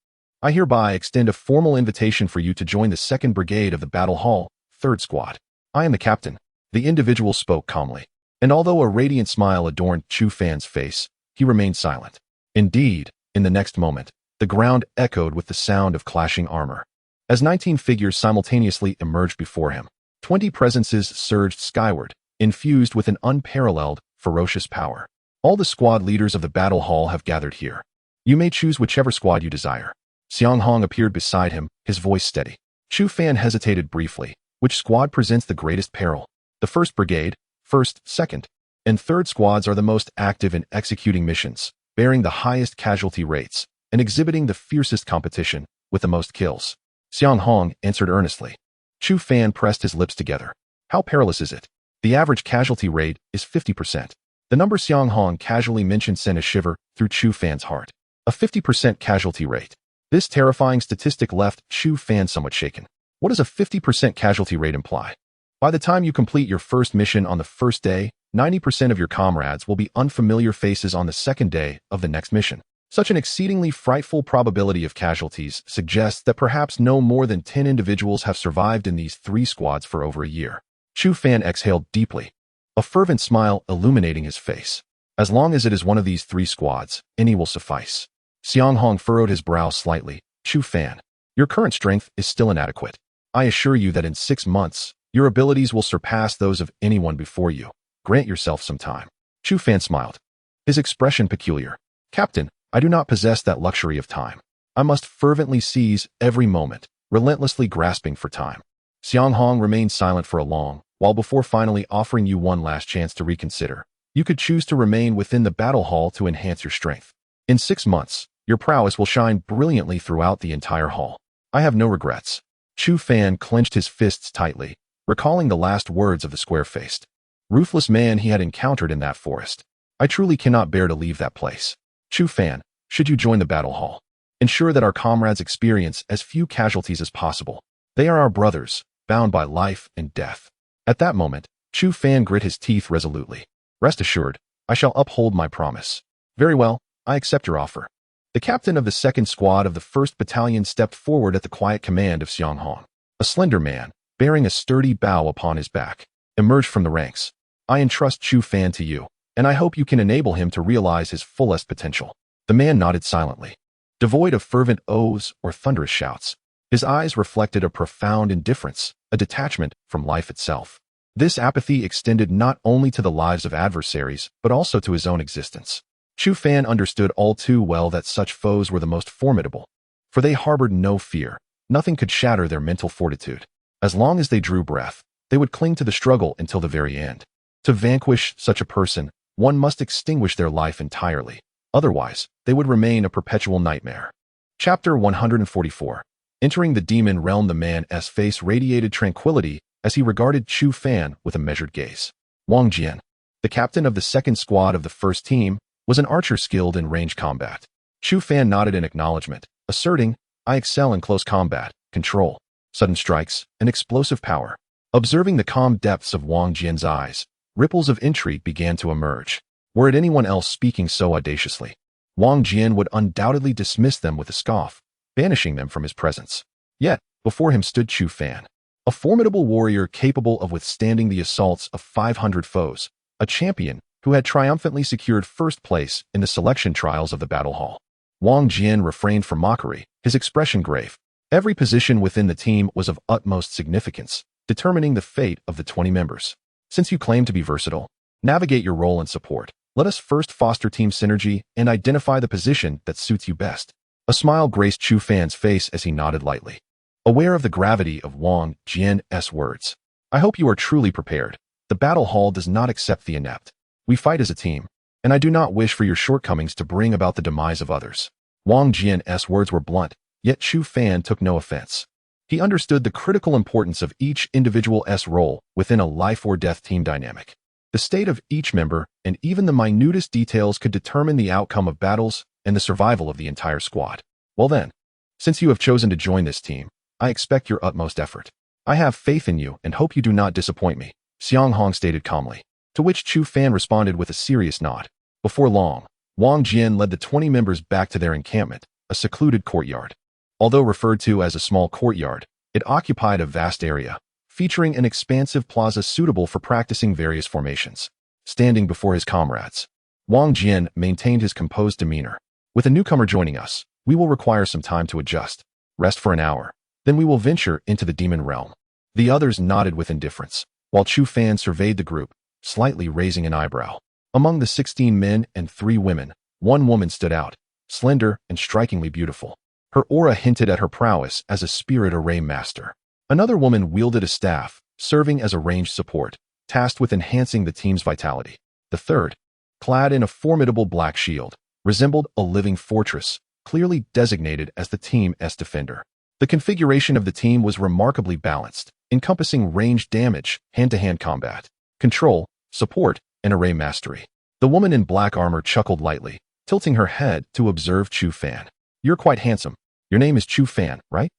I hereby extend a formal invitation for you to join the 2nd Brigade of the Battle Hall, 3rd Squad. I am the captain." The individual spoke calmly, and although a radiant smile adorned Chu Fan's face, he remained silent. Indeed, in the next moment, the ground echoed with the sound of clashing armor. As 19 figures simultaneously emerged before him, 20 presences surged skyward, infused with an unparalleled, ferocious power. "All the squad leaders of the battle hall have gathered here. You may choose whichever squad you desire." Xiang Hong appeared beside him, his voice steady. Chu Fan hesitated briefly. "Which squad presents the greatest peril?" "The 1st Brigade, 1st, 2nd, and 3rd squads are the most active in executing missions, bearing the highest casualty rates, and exhibiting the fiercest competition, with the most kills." Xiang Hong answered earnestly. Chu Fan pressed his lips together. "How perilous is it?" "The average casualty rate is 50%. The number Xiang Hong casually mentioned sent a shiver through Chu Fan's heart. A 50% casualty rate. This terrifying statistic left Chu Fan somewhat shaken. What does a 50% casualty rate imply? By the time you complete your first mission on the first day, 90% of your comrades will be unfamiliar faces on the second day of the next mission. Such an exceedingly frightful probability of casualties suggests that perhaps no more than 10 individuals have survived in these 3 squads for over a year. Chu Fan exhaled deeply, a fervent smile illuminating his face. "As long as it is one of these 3 squads, any will suffice." Xiang Hong furrowed his brow slightly. "Chu Fan, your current strength is still inadequate. I assure you that in 6 months, your abilities will surpass those of anyone before you. Grant yourself some time." Chu Fan smiled, his expression peculiar. "Captain, I do not possess that luxury of time. I must fervently seize every moment, relentlessly grasping for time." Xiang Hong remained silent for a long while before finally offering you one last chance to reconsider. "You could choose to remain within the battle hall to enhance your strength. In 6 months, your prowess will shine brilliantly throughout the entire hall. I have no regrets." Chu Fan clenched his fists tightly, recalling the last words of the square-faced, ruthless man he had encountered in that forest. "I truly cannot bear to leave that place. Chu Fan, should you join the battle hall, ensure that our comrades experience as few casualties as possible. They are our brothers, bound by life and death." At that moment, Chu Fan grit his teeth resolutely. "Rest assured, I shall uphold my promise." "Very well, I accept your offer." The captain of the 2nd Squad of the 1st Battalion stepped forward at the quiet command of Xiang Hong. A slender man, bearing a sturdy bow upon his back, emerged from the ranks. "I entrust Chu Fan to you, and I hope you can enable him to realize his fullest potential." The man nodded silently, devoid of fervent oaths or thunderous shouts. His eyes reflected a profound indifference, a detachment from life itself. This apathy extended not only to the lives of adversaries, but also to his own existence. Chu Fan understood all too well that such foes were the most formidable, for they harbored no fear, Nothing could shatter their mental fortitude. As long as they drew breath, they would cling to the struggle until the very end. To vanquish such a person, one must extinguish their life entirely. Otherwise, they would remain a perpetual nightmare. Chapter 144. Entering the demon realm, the man's face radiated tranquility as he regarded Chu Fan with a measured gaze. Wang Jian, the captain of the second squad of the first team, was an archer skilled in range combat. Chu Fan nodded in acknowledgement, asserting, "I excel in close combat, control, sudden strikes, and explosive power." Observing the calm depths of Wang Jian's eyes, ripples of intrigue began to emerge. Were it anyone else speaking so audaciously, Wang Jian would undoubtedly dismiss them with a scoff, banishing them from his presence. Yet, before him stood Chu Fan, a formidable warrior capable of withstanding the assaults of 500 foes, a champion who had triumphantly secured first place in the selection trials of the battle hall. Wang Jian refrained from mockery, his expression grave. Every position within the team was of utmost significance, determining the fate of the 20 members. Since you claim to be versatile, navigate your role and support. Let us first foster team synergy and identify the position that suits you best. A smile graced Chu Fan's face as he nodded lightly, aware of the gravity of Wang Jian's words. I hope you are truly prepared. The battle hall does not accept the inept. We fight as a team, and I do not wish for your shortcomings to bring about the demise of others. Wang Jian's words were blunt, yet Chu Fan took no offense. He understood the critical importance of each individual's role within a life-or-death team dynamic. The state of each member and even the minutest details could determine the outcome of battles and the survival of the entire squad. Well then, since you have chosen to join this team, I expect your utmost effort. I have faith in you and hope you do not disappoint me, Xiang Hong stated calmly, to which Chu Fan responded with a serious nod. Before long, Wang Jian led the 20 members back to their encampment, a secluded courtyard. Although referred to as a small courtyard, it occupied a vast area, featuring an expansive plaza suitable for practicing various formations. Standing before his comrades, Wang Jian maintained his composed demeanor. With a newcomer joining us, we will require some time to adjust. Rest for an hour, then we will venture into the demon realm. The others nodded with indifference, while Chu Fan surveyed the group, slightly raising an eyebrow. Among the 16 men and 3 women, one woman stood out, slender and strikingly beautiful. Her aura hinted at her prowess as a spirit array master. Another woman wielded a staff, serving as a ranged support, tasked with enhancing the team's vitality. The third, clad in a formidable black shield, resembled a living fortress, clearly designated as the team's defender. The configuration of the team was remarkably balanced, encompassing ranged damage, hand-to-hand combat, control, support, and array mastery. The woman in black armor chuckled lightly, tilting her head to observe Chu Fan. You're quite handsome. Your name is Chu Fan, right?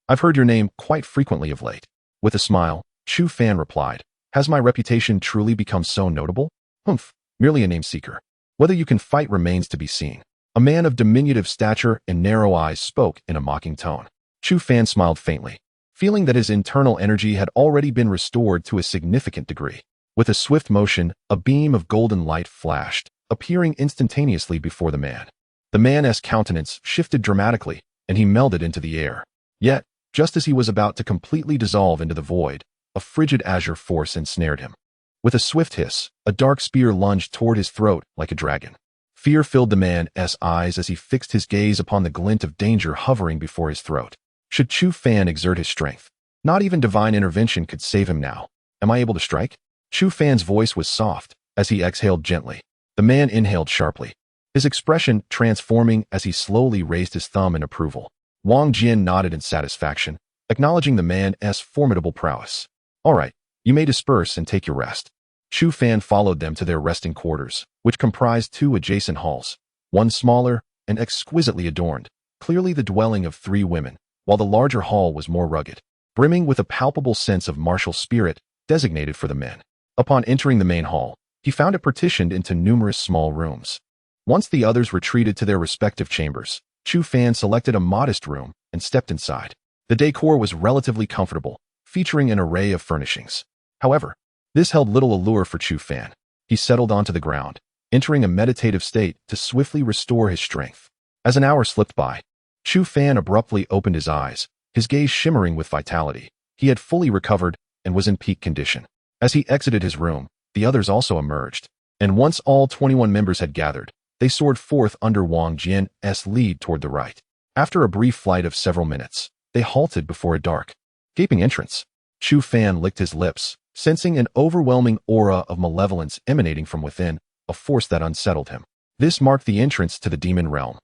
I've heard your name quite frequently of late. With a smile, Chu Fan replied, Has my reputation truly become so notable? Humph, merely a name-seeker. Whether you can fight remains to be seen. A man of diminutive stature and narrow eyes spoke in a mocking tone. Chu Fan smiled faintly, feeling that his internal energy had already been restored to a significant degree. With a swift motion, a beam of golden light flashed, appearing instantaneously before the man. The man's countenance shifted dramatically, and he melded into the air. Yet, just as he was about to completely dissolve into the void, a frigid azure force ensnared him. With a swift hiss, a dark spear lunged toward his throat like a dragon. Fear filled the man's eyes as he fixed his gaze upon the glint of danger hovering before his throat. Should Chu Fan exert his strength, not even divine intervention could save him now. Am I able to strike? Chu Fan's voice was soft as he exhaled gently. The man inhaled sharply, his expression transforming as he slowly raised his thumb in approval. Wang Jian nodded in satisfaction, acknowledging the man's formidable prowess. All right, you may disperse and take your rest. Chu Fan followed them to their resting quarters, which comprised 2 adjacent halls, one smaller and exquisitely adorned, clearly the dwelling of 3 women, while the larger hall was more rugged, brimming with a palpable sense of martial spirit designated for the men. Upon entering the main hall, he found it partitioned into numerous small rooms. Once the others retreated to their respective chambers, Chu Fan selected a modest room and stepped inside. The decor was relatively comfortable, featuring an array of furnishings. However, this held little allure for Chu Fan. He settled onto the ground, entering a meditative state to swiftly restore his strength. As an hour slipped by, Chu Fan abruptly opened his eyes, his gaze shimmering with vitality. He had fully recovered and was in peak condition. As he exited his room, the others also emerged, and once all 21 members had gathered, they soared forth under Wang Jian's lead toward the right. After a brief flight of several minutes, they halted before a dark, gaping entrance. Chu Fan licked his lips, sensing an overwhelming aura of malevolence emanating from within, a force that unsettled him. This marked the entrance to the demon realm,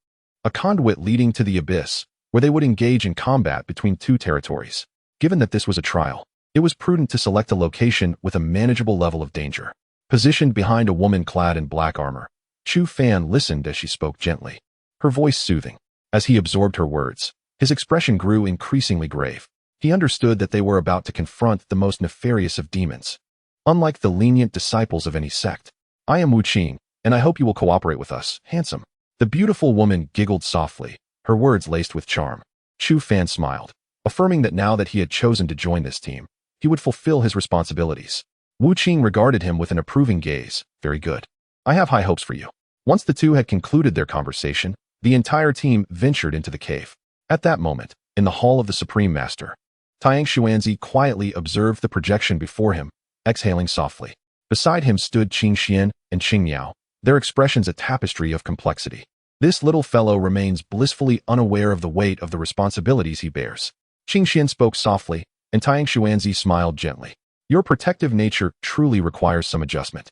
a conduit leading to the abyss, where they would engage in combat between two territories. Given that this was a trial, it was prudent to select a location with a manageable level of danger. Positioned behind a woman clad in black armor, Chu Fan listened as she spoke gently, her voice soothing. As he absorbed her words, his expression grew increasingly grave. He understood that they were about to confront the most nefarious of demons. Unlike the lenient disciples of any sect, I am Wu Qing, and I hope you will cooperate with us, handsome. The beautiful woman giggled softly, her words laced with charm. Chu Fan smiled, affirming that now that he had chosen to join this team, he would fulfill his responsibilities. Wu Qing regarded him with an approving gaze. Very good. I have high hopes for you. Once the two had concluded their conversation, the entire team ventured into the cave. At that moment, in the hall of the Supreme Master, Tang Xuanzi quietly observed the projection before him, exhaling softly. Beside him stood Qing Xian and Qing Miao, their expressions a tapestry of complexity. This little fellow remains blissfully unaware of the weight of the responsibilities he bears. Qing Xian spoke softly, and Tang Xuanzi smiled gently. Your protective nature truly requires some adjustment.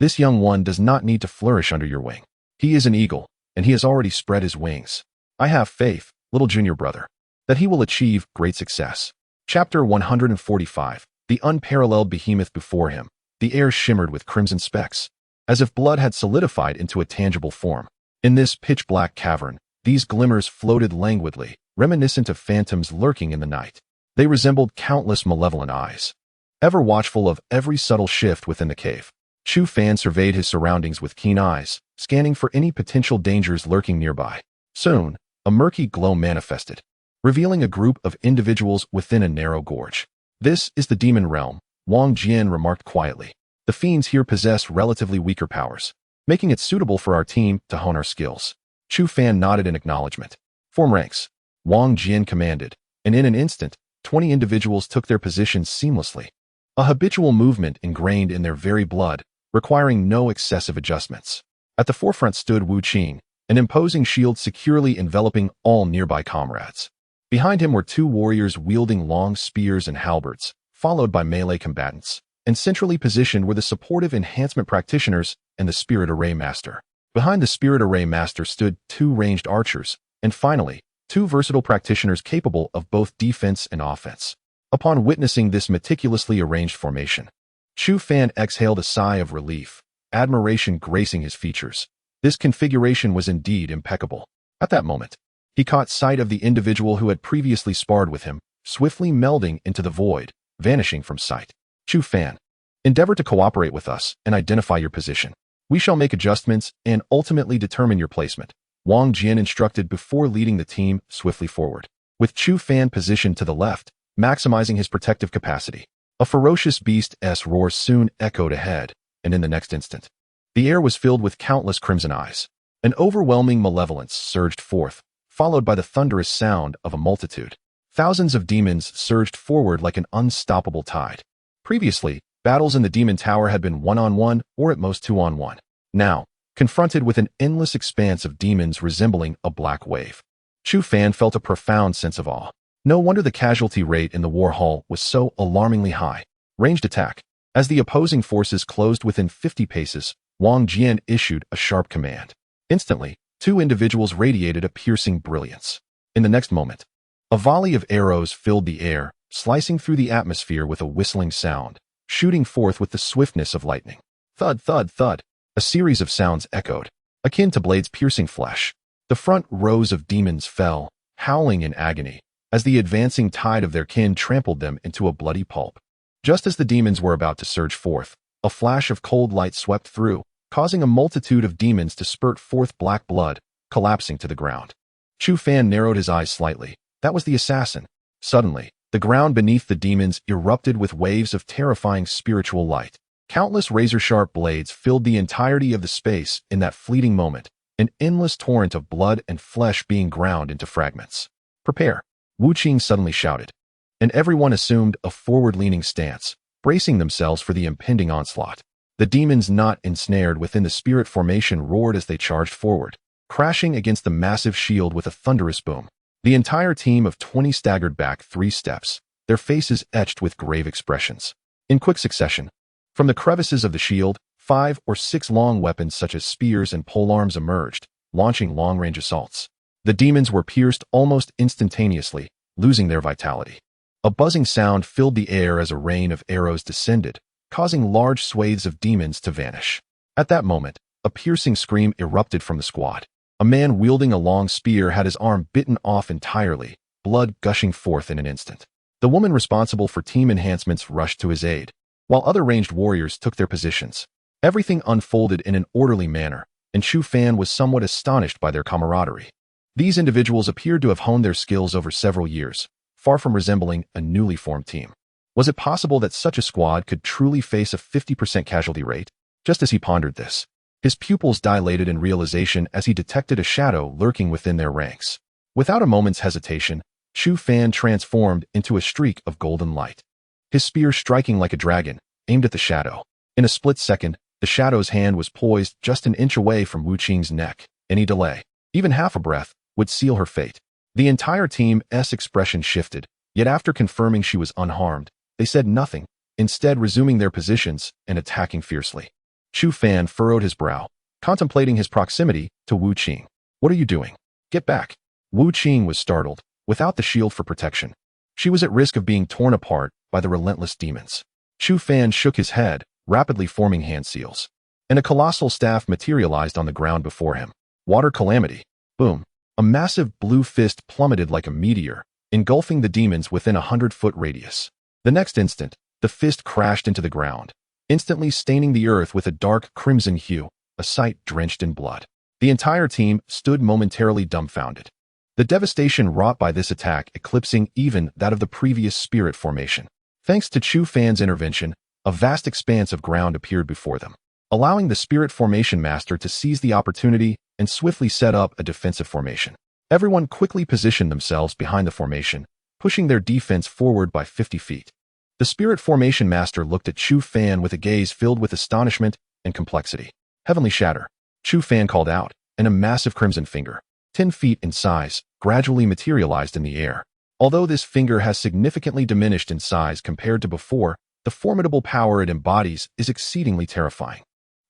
This young one does not need to flourish under your wing. He is an eagle, and he has already spread his wings. I have faith, little junior brother, that he will achieve great success. Chapter 145. The unparalleled behemoth before him. The air shimmered with crimson specks, as if blood had solidified into a tangible form. In this pitch-black cavern, these glimmers floated languidly, reminiscent of phantoms lurking in the night. They resembled countless malevolent eyes, ever watchful of every subtle shift within the cave. Chu Fan surveyed his surroundings with keen eyes, scanning for any potential dangers lurking nearby. Soon, a murky glow manifested, revealing a group of individuals within a narrow gorge. This is the demon realm, Wang Jian remarked quietly. The fiends here possess relatively weaker powers, making it suitable for our team to hone our skills. Chu Fan nodded in acknowledgement. Form ranks, Wang Jian commanded, and in an instant, 20 individuals took their positions seamlessly. A habitual movement ingrained in their very blood, requiring no excessive adjustments. At the forefront stood Wu Qing, an imposing shield securely enveloping all nearby comrades. Behind him were two warriors wielding long spears and halberds, followed by melee combatants, and centrally positioned were the supportive enhancement practitioners and the spirit array master. Behind the spirit array master stood two ranged archers, and finally, two versatile practitioners capable of both defense and offense. Upon witnessing this meticulously arranged formation, Chu Fan exhaled a sigh of relief, admiration gracing his features. This configuration was indeed impeccable. At that moment, he caught sight of the individual who had previously sparred with him, swiftly melding into the void, vanishing from sight. Chu Fan, endeavor to cooperate with us and identify your position. We shall make adjustments and ultimately determine your placement, Wang Jian instructed before leading the team swiftly forward. With Chu Fan positioned to the left, maximizing his protective capacity, a ferocious beast's roar soon echoed ahead, and in the next instant, the air was filled with countless crimson eyes. An overwhelming malevolence surged forth, followed by the thunderous sound of a multitude. Thousands of demons surged forward like an unstoppable tide. Previously, battles in the demon tower had been one-on-one or at most two-on-one. Now, confronted with an endless expanse of demons resembling a black wave, Chu Fan felt a profound sense of awe. No wonder the casualty rate in the war hall was so alarmingly high. Ranged attack. As the opposing forces closed within 50 paces, Wang Jian issued a sharp command. Instantly, two individuals radiated a piercing brilliance. In the next moment, a volley of arrows filled the air, slicing through the atmosphere with a whistling sound, shooting forth with the swiftness of lightning. Thud, thud, thud. A series of sounds echoed, akin to blades piercing flesh. The front rows of demons fell, howling in agony, as the advancing tide of their kin trampled them into a bloody pulp. Just as the demons were about to surge forth, a flash of cold light swept through, causing a multitude of demons to spurt forth black blood, collapsing to the ground. Chu Fan narrowed his eyes slightly. That was the assassin. Suddenly, the ground beneath the demons erupted with waves of terrifying spiritual light. Countless razor-sharp blades filled the entirety of the space in that fleeting moment, an endless torrent of blood and flesh being ground into fragments. Prepare, Wu Qing suddenly shouted, and everyone assumed a forward-leaning stance, bracing themselves for the impending onslaught. The demons not ensnared within the spirit formation roared as they charged forward, crashing against the massive shield with a thunderous boom. The entire team of 20 staggered back 3 steps, their faces etched with grave expressions. In quick succession, from the crevices of the shield, 5 or 6 long weapons such as spears and polearms emerged, launching long-range assaults. The demons were pierced almost instantaneously, losing their vitality. A buzzing sound filled the air as a rain of arrows descended, causing large swathes of demons to vanish. At that moment, a piercing scream erupted from the squad. A man wielding a long spear had his arm bitten off entirely, blood gushing forth in an instant. The woman responsible for team enhancements rushed to his aid, while other ranged warriors took their positions. Everything unfolded in an orderly manner, and Chu Fan was somewhat astonished by their camaraderie. These individuals appeared to have honed their skills over several years, far from resembling a newly formed team. Was it possible that such a squad could truly face a 50% casualty rate? Just as he pondered this, his pupils dilated in realization as he detected a shadow lurking within their ranks. Without a moment's hesitation, Chu Fan transformed into a streak of golden light. His spear striking like a dragon, aimed at the shadow. In a split second, the shadow's hand was poised just an inch away from Wu Qing's neck. Any delay, even half a breath, would seal her fate. The entire team's expression shifted, yet after confirming she was unharmed, they said nothing, instead resuming their positions and attacking fiercely. Chu Fan furrowed his brow, contemplating his proximity to Wu Qing. "What are you doing? Get back." Wu Qing was startled. Without the shield for protection, she was at risk of being torn apart by the relentless demons. Chu Fan shook his head, rapidly forming hand seals, and a colossal staff materialized on the ground before him. Water calamity. Boom. A massive blue fist plummeted like a meteor, engulfing the demons within a 100-foot radius. The next instant, the fist crashed into the ground, instantly staining the earth with a dark crimson hue, a sight drenched in blood. The entire team stood momentarily dumbfounded, the devastation wrought by this attack eclipsing even that of the previous spirit formation. Thanks to Chu Fan's intervention, a vast expanse of ground appeared before them, allowing the spirit formation master to seize the opportunity and swiftly set up a defensive formation. Everyone quickly positioned themselves behind the formation, pushing their defense forward by 50 feet. The spirit formation master looked at Chu Fan with a gaze filled with astonishment and complexity. "Heavenly Shatter," Chu Fan called out, and a massive crimson finger, 10 feet in size, gradually materialized in the air. Although this finger has significantly diminished in size compared to before, the formidable power it embodies is exceedingly terrifying.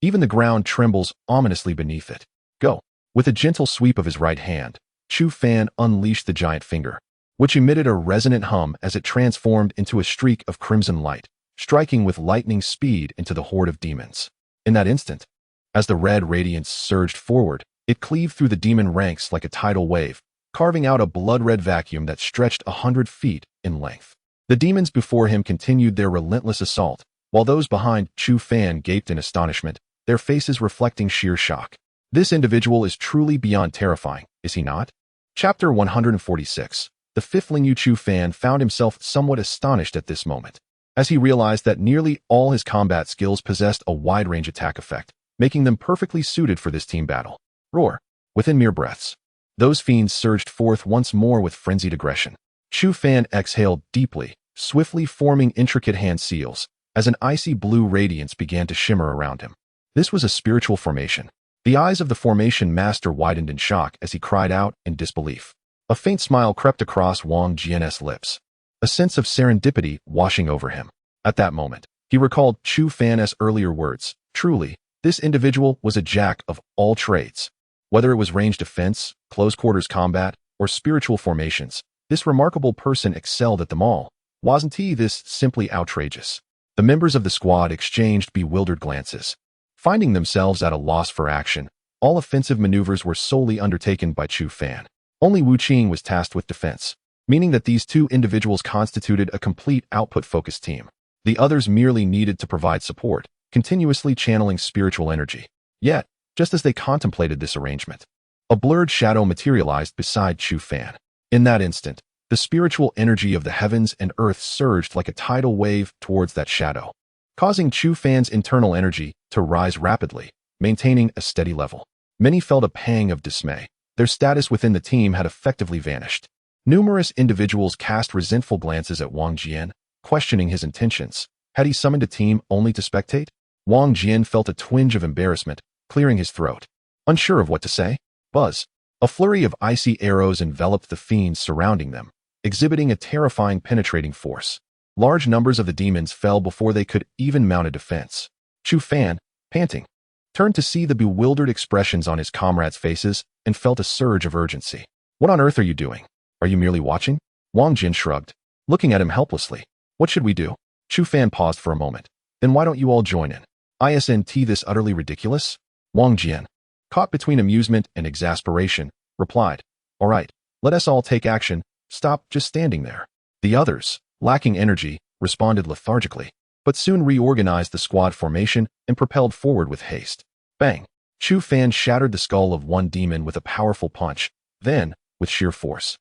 Even the ground trembles ominously beneath it. "Go." With a gentle sweep of his right hand, Chu Fan unleashed the giant finger, which emitted a resonant hum as it transformed into a streak of crimson light, striking with lightning speed into the horde of demons. In that instant, as the red radiance surged forward, it cleaved through the demon ranks like a tidal wave, carving out a blood-red vacuum that stretched 100 feet in length. The demons before him continued their relentless assault, while those behind Chu Fan gaped in astonishment, their faces reflecting sheer shock. This individual is truly beyond terrifying, is he not? Chapter 146. The fifthling Yu Chu Fan found himself somewhat astonished at this moment, as he realized that nearly all his combat skills possessed a wide-range attack effect, making them perfectly suited for this team battle. Roar. Within mere breaths, those fiends surged forth once more with frenzied aggression. Chu Fan exhaled deeply, swiftly forming intricate hand seals, as an icy blue radiance began to shimmer around him. This was a spiritual formation. The eyes of the formation master widened in shock as he cried out in disbelief. A faint smile crept across Wang Jian's lips, a sense of serendipity washing over him. At that moment, he recalled Chu Fan's earlier words. Truly, this individual was a jack of all trades. Whether it was ranged defense, close-quarters combat, or spiritual formations, this remarkable person excelled at them all. Wasn't he this simply outrageous? The members of the squad exchanged bewildered glances, finding themselves at a loss for action. All offensive maneuvers were solely undertaken by Chu Fan. Only Wu Qing was tasked with defense, meaning that these two individuals constituted a complete output-focused team. The others merely needed to provide support, continuously channeling spiritual energy. Yet, just as they contemplated this arrangement, a blurred shadow materialized beside Chu Fan. In that instant, the spiritual energy of the heavens and earth surged like a tidal wave towards that shadow, causing Chu Fan's internal energy to rise rapidly, maintaining a steady level. Many felt a pang of dismay. Their status within the team had effectively vanished. Numerous individuals cast resentful glances at Wang Jian, questioning his intentions. Had he summoned a team only to spectate? Wang Jian felt a twinge of embarrassment, clearing his throat. Unsure of what to say, "Buzz." A flurry of icy arrows enveloped the fiends surrounding them, exhibiting a terrifying penetrating force. Large numbers of the demons fell before they could even mount a defense. Chu Fan, panting, turned to see the bewildered expressions on his comrades' faces and felt a surge of urgency. What on earth are you doing? Are you merely watching? Wang Jin shrugged, looking at him helplessly. What should we do? Chu Fan paused for a moment. Then why don't you all join in? Isn't this utterly ridiculous? Wang Jin, caught between amusement and exasperation, replied, All right, let us all take action. Stop just standing there. The others, lacking energy, responded lethargically, but soon reorganized the squad formation and propelled forward with haste. Bang! Chu Fan shattered the skull of one demon with a powerful punch, then, with sheer force,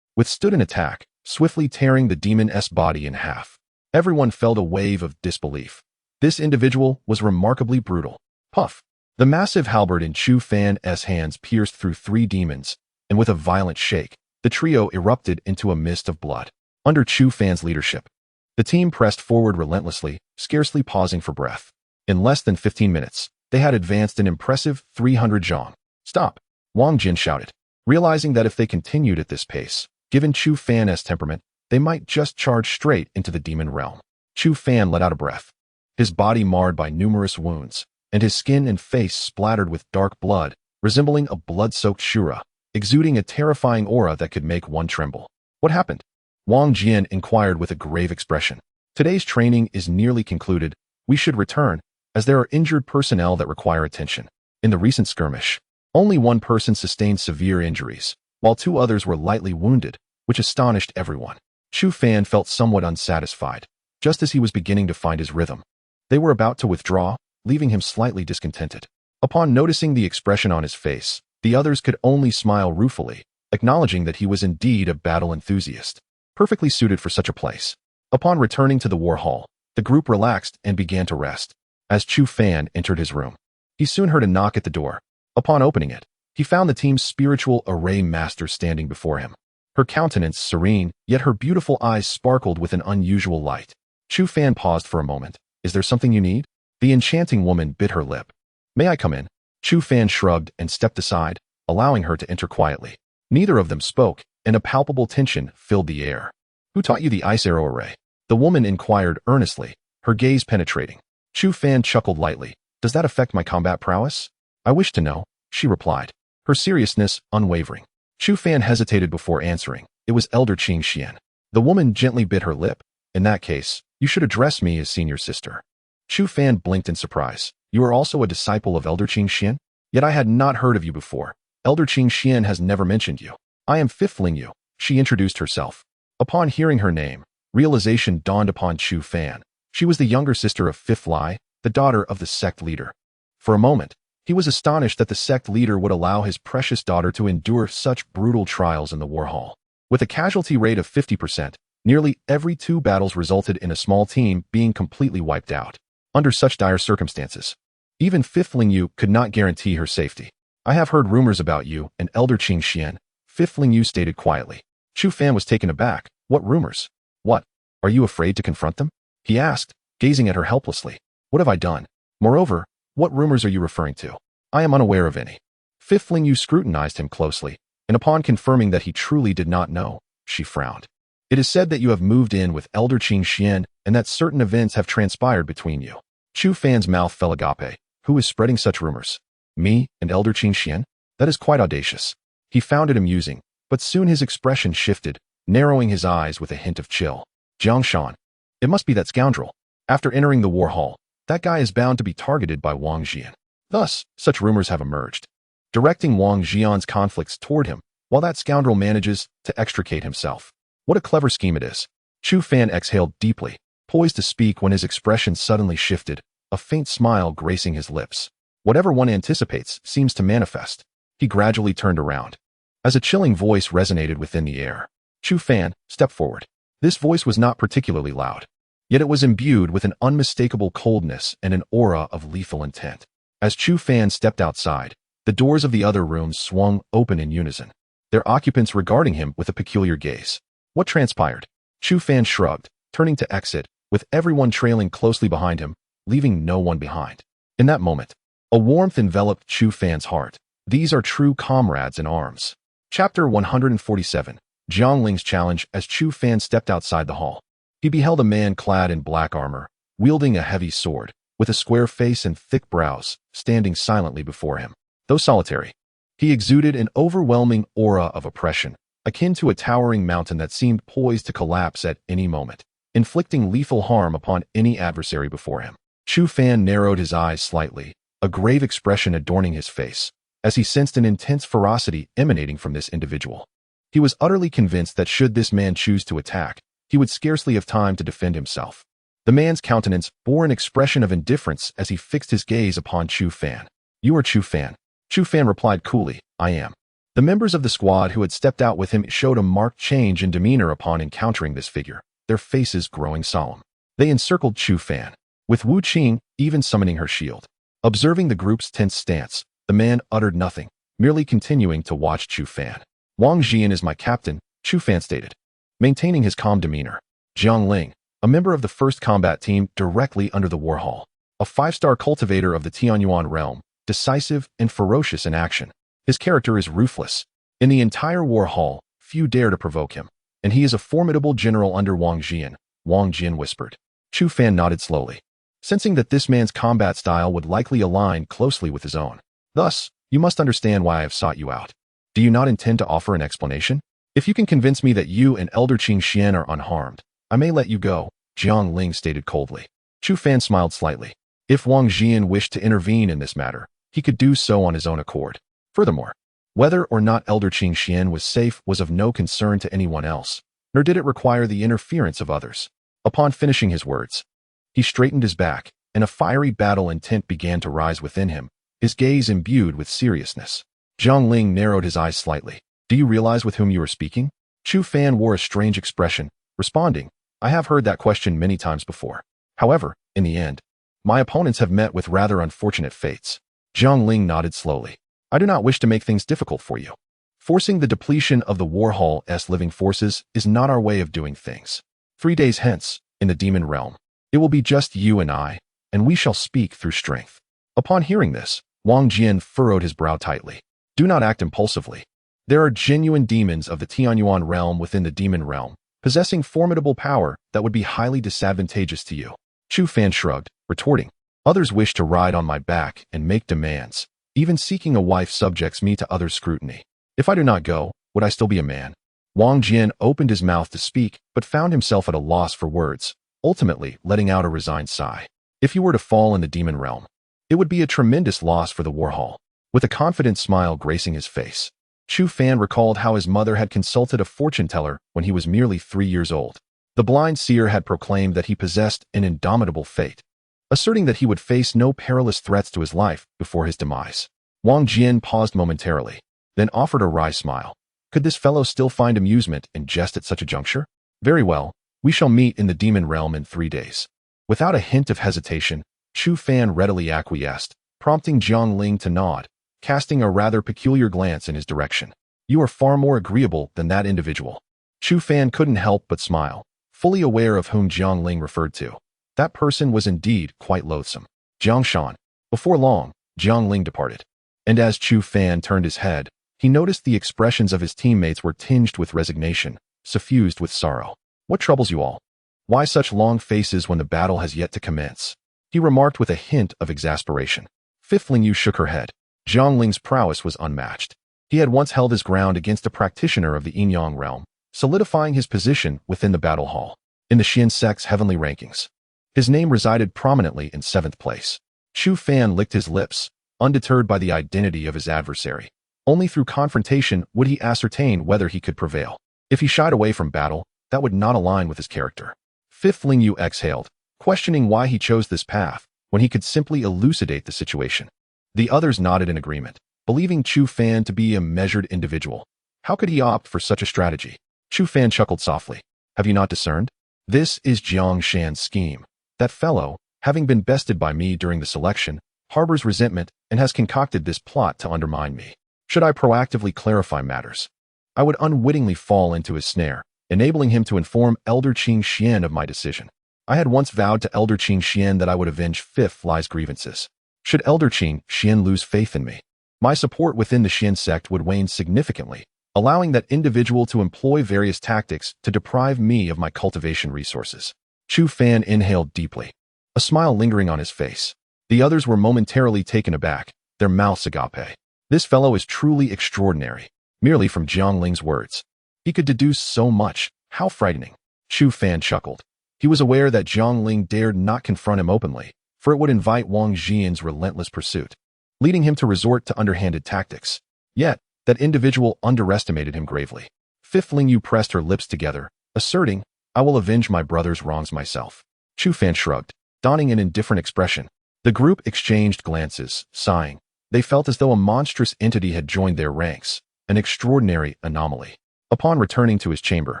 withstood an attack, swiftly tearing the demon's body in half. Everyone felt a wave of disbelief. This individual was remarkably brutal. Puff! The massive halberd in Chu Fan's hands pierced through 3 demons, and with a violent shake, the trio erupted into a mist of blood. Under Chu Fan's leadership, the team pressed forward relentlessly, scarcely pausing for breath. In less than 15 minutes, they had advanced an impressive 300 zhang. Stop! Wang Jin shouted, realizing that if they continued at this pace, given Chu Fan's temperament, they might just charge straight into the demon realm. Chu Fan let out a breath, his body marred by numerous wounds, and his skin and face splattered with dark blood, resembling a blood-soaked shura, exuding a terrifying aura that could make one tremble. What happened? Wang Jin inquired with a grave expression. Today's training is nearly concluded. We should return, as there are injured personnel that require attention. In the recent skirmish, only one person sustained severe injuries, while 2 others were lightly wounded, which astonished everyone. Chu Fan felt somewhat unsatisfied, just as he was beginning to find his rhythm. They were about to withdraw, leaving him slightly discontented. Upon noticing the expression on his face, the others could only smile ruefully, acknowledging that he was indeed a battle enthusiast, perfectly suited for such a place. Upon returning to the war hall, the group relaxed and began to rest. As Chu Fan entered his room, he soon heard a knock at the door. Upon opening it, he found the team's spiritual array master standing before him. Her countenance serene, yet her beautiful eyes sparkled with an unusual light. Chu Fan paused for a moment. Is there something you need? The enchanting woman bit her lip. May I come in? Chu Fan shrugged and stepped aside, allowing her to enter quietly. Neither of them spoke, and a palpable tension filled the air. Who taught you the ice arrow array? The woman inquired earnestly, her gaze penetrating. Chu Fan chuckled lightly. Does that affect my combat prowess? I wish to know, she replied, her seriousness unwavering. Chu Fan hesitated before answering. It was Elder Qing Xian. The woman gently bit her lip. In that case, you should address me as senior sister. Chu Fan blinked in surprise. You are also a disciple of Elder Qing Xian? Yet I had not heard of you before. Elder Qing Xian has never mentioned you. I am Fifthling Yu, she introduced herself. Upon hearing her name, realization dawned upon Chu Fan. She was the younger sister of Fifth Lai, the daughter of the sect leader. For a moment, he was astonished that the sect leader would allow his precious daughter to endure such brutal trials in the war hall. With a casualty rate of 50%, nearly every 2 battles resulted in a small team being completely wiped out. Under such dire circumstances, even Fifthling Yu could not guarantee her safety. I have heard rumors about you and Elder Qing Xian, Fifthling Yu stated quietly. Chu Fan was taken aback. What rumors? What? Are you afraid to confront them? He asked, gazing at her helplessly. What have I done? Moreover, what rumors are you referring to? I am unaware of any. Fifthling Yu scrutinized him closely, and upon confirming that he truly did not know, she frowned. It is said that you have moved in with Elder Qing Xian and that certain events have transpired between you. Chu Fan's mouth fell agape. Who is spreading such rumors? Me and Elder Qing Xian? That is quite audacious. He found it amusing, but soon his expression shifted, narrowing his eyes with a hint of chill. Jiang Shan. It must be that scoundrel. After entering the war hall, that guy is bound to be targeted by Wang Jian. Thus, such rumors have emerged, directing Wang Jian's conflicts toward him, while that scoundrel manages to extricate himself. What a clever scheme it is. Chu Fan exhaled deeply, poised to speak when his expression suddenly shifted, a faint smile gracing his lips. Whatever one anticipates seems to manifest. He gradually turned around, as a chilling voice resonated within the air. Chu Fan, step forward. This voice was not particularly loud, yet it was imbued with an unmistakable coldness and an aura of lethal intent. As Chu Fan stepped outside, the doors of the other rooms swung open in unison, their occupants regarding him with a peculiar gaze. What transpired? Chu Fan shrugged, turning to exit, with everyone trailing closely behind him, leaving no one behind. In that moment, a warmth enveloped Chu Fan's heart. These are true comrades in arms. Chapter 147. Jiang Ling's Challenge. As Chu Fan stepped outside the hall, he beheld a man clad in black armor, wielding a heavy sword, with a square face and thick brows, standing silently before him. Though solitary, he exuded an overwhelming aura of oppression, akin to a towering mountain that seemed poised to collapse at any moment, inflicting lethal harm upon any adversary before him. Chu Fan narrowed his eyes slightly, a grave expression adorning his face, as he sensed an intense ferocity emanating from this individual. He was utterly convinced that should this man choose to attack, he would scarcely have time to defend himself. The man's countenance bore an expression of indifference as he fixed his gaze upon Chu Fan. "You are Chu Fan." Chu Fan replied coolly, "I am." The members of the squad who had stepped out with him showed a marked change in demeanor upon encountering this figure, their faces growing solemn. They encircled Chu Fan, with Wu Qing even summoning her shield. Observing the group's tense stance, the man uttered nothing, merely continuing to watch Chu Fan. "Wang Jian is my captain," Chu Fan stated, maintaining his calm demeanor. Jiang Ling, a member of the first combat team directly under the war hall, a 5-star cultivator of the Tianyuan realm, decisive and ferocious in action. His character is ruthless. In the entire war hall, few dare to provoke him, and he is a formidable general under Wang Jian, Wang Jian whispered. Chu Fan nodded slowly, sensing that this man's combat style would likely align closely with his own. "Thus, you must understand why I have sought you out. Do you not intend to offer an explanation? If you can convince me that you and Elder Qing Xian are unharmed, I may let you go," Jiang Ling stated coldly. Chu Fan smiled slightly. If Wang Jian wished to intervene in this matter, he could do so on his own accord. Furthermore, whether or not Elder Qing Xian was safe was of no concern to anyone else, nor did it require the interference of others. Upon finishing his words, he straightened his back, and a fiery battle intent began to rise within him, his gaze imbued with seriousness. Jiang Ling narrowed his eyes slightly. "Do you realize with whom you are speaking?" Chu Fan wore a strange expression, responding, "I have heard that question many times before. However, in the end, my opponents have met with rather unfortunate fates." Jiang Ling nodded slowly. "I do not wish to make things difficult for you. Forcing the depletion of the war hall's living forces is not our way of doing things. 3 days hence, in the demon realm, it will be just you and I, and we shall speak through strength." Upon hearing this, Wang Jian furrowed his brow tightly. "Do not act impulsively. There are genuine demons of the Tianyuan realm within the demon realm, possessing formidable power that would be highly disadvantageous to you." Chu Fan shrugged, retorting, "Others wish to ride on my back and make demands. Even seeking a wife subjects me to others' scrutiny. If I do not go, would I still be a man?" Wang Jian opened his mouth to speak, but found himself at a loss for words, ultimately letting out a resigned sigh. If you were to fall in the demon realm, it would be a tremendous loss for the war hall. With a confident smile gracing his face, Chu Fan recalled how his mother had consulted a fortune teller when he was merely 3 years old. The blind seer had proclaimed that he possessed an indomitable fate, asserting that he would face no perilous threats to his life before his demise. Wang Jian paused momentarily, then offered a wry smile. Could this fellow still find amusement in jest at such a juncture? "Very well, we shall meet in the demon realm in 3 days. Without a hint of hesitation, Chu Fan readily acquiesced, prompting Jiang Ling to nod, casting a rather peculiar glance in his direction. "You are far more agreeable than that individual." Chu Fan couldn't help but smile, fully aware of whom Jiang Ling referred to. That person was indeed quite loathsome. Jiang Shan. Before long, Jiang Ling departed, and as Chu Fan turned his head, he noticed the expressions of his teammates were tinged with resignation, suffused with sorrow. "What troubles you all? Why such long faces when the battle has yet to commence?" he remarked with a hint of exasperation. Fifth Ling Yu shook her head. Jiang Ling's prowess was unmatched. He had once held his ground against a practitioner of the Yin-Yang realm, solidifying his position within the battle hall. In the Xian sect's heavenly rankings, his name resided prominently in 7th place. Chu Fan licked his lips, undeterred by the identity of his adversary. Only through confrontation would he ascertain whether he could prevail. If he shied away from battle, that would not align with his character. Fifth Ling Yu exhaled, questioning why he chose this path when he could simply elucidate the situation. The others nodded in agreement, believing Chu Fan to be a measured individual. How could he opt for such a strategy? Chu Fan chuckled softly. "Have you not discerned? This is Jiang Shan's scheme. That fellow, having been bested by me during the selection, harbors resentment and has concocted this plot to undermine me. Should I proactively clarify matters, I would unwittingly fall into his snare, enabling him to inform Elder Qing Xian of my decision. I had once vowed to Elder Qing Xian that I would avenge Fifth Lie's grievances. Should Elder Qing Xian lose faith in me, my support within the Xian sect would wane significantly, allowing that individual to employ various tactics to deprive me of my cultivation resources. Chu Fan inhaled deeply, a smile lingering on his face. The others were momentarily taken aback, their mouths agape. This fellow is truly extraordinary. Merely from Jiangling's words, he could deduce so much. How frightening. Chu Fan chuckled. He was aware that Jiangling dared not confront him openly, for it would invite Wang Jian's relentless pursuit, leading him to resort to underhanded tactics. Yet, that individual underestimated him gravely. Fifth Ling Yu pressed her lips together, asserting, "I will avenge my brother's wrongs myself." Chu Fan shrugged, donning an indifferent expression. The group exchanged glances, sighing. They felt as though a monstrous entity had joined their ranks, an extraordinary anomaly. Upon returning to his chamber,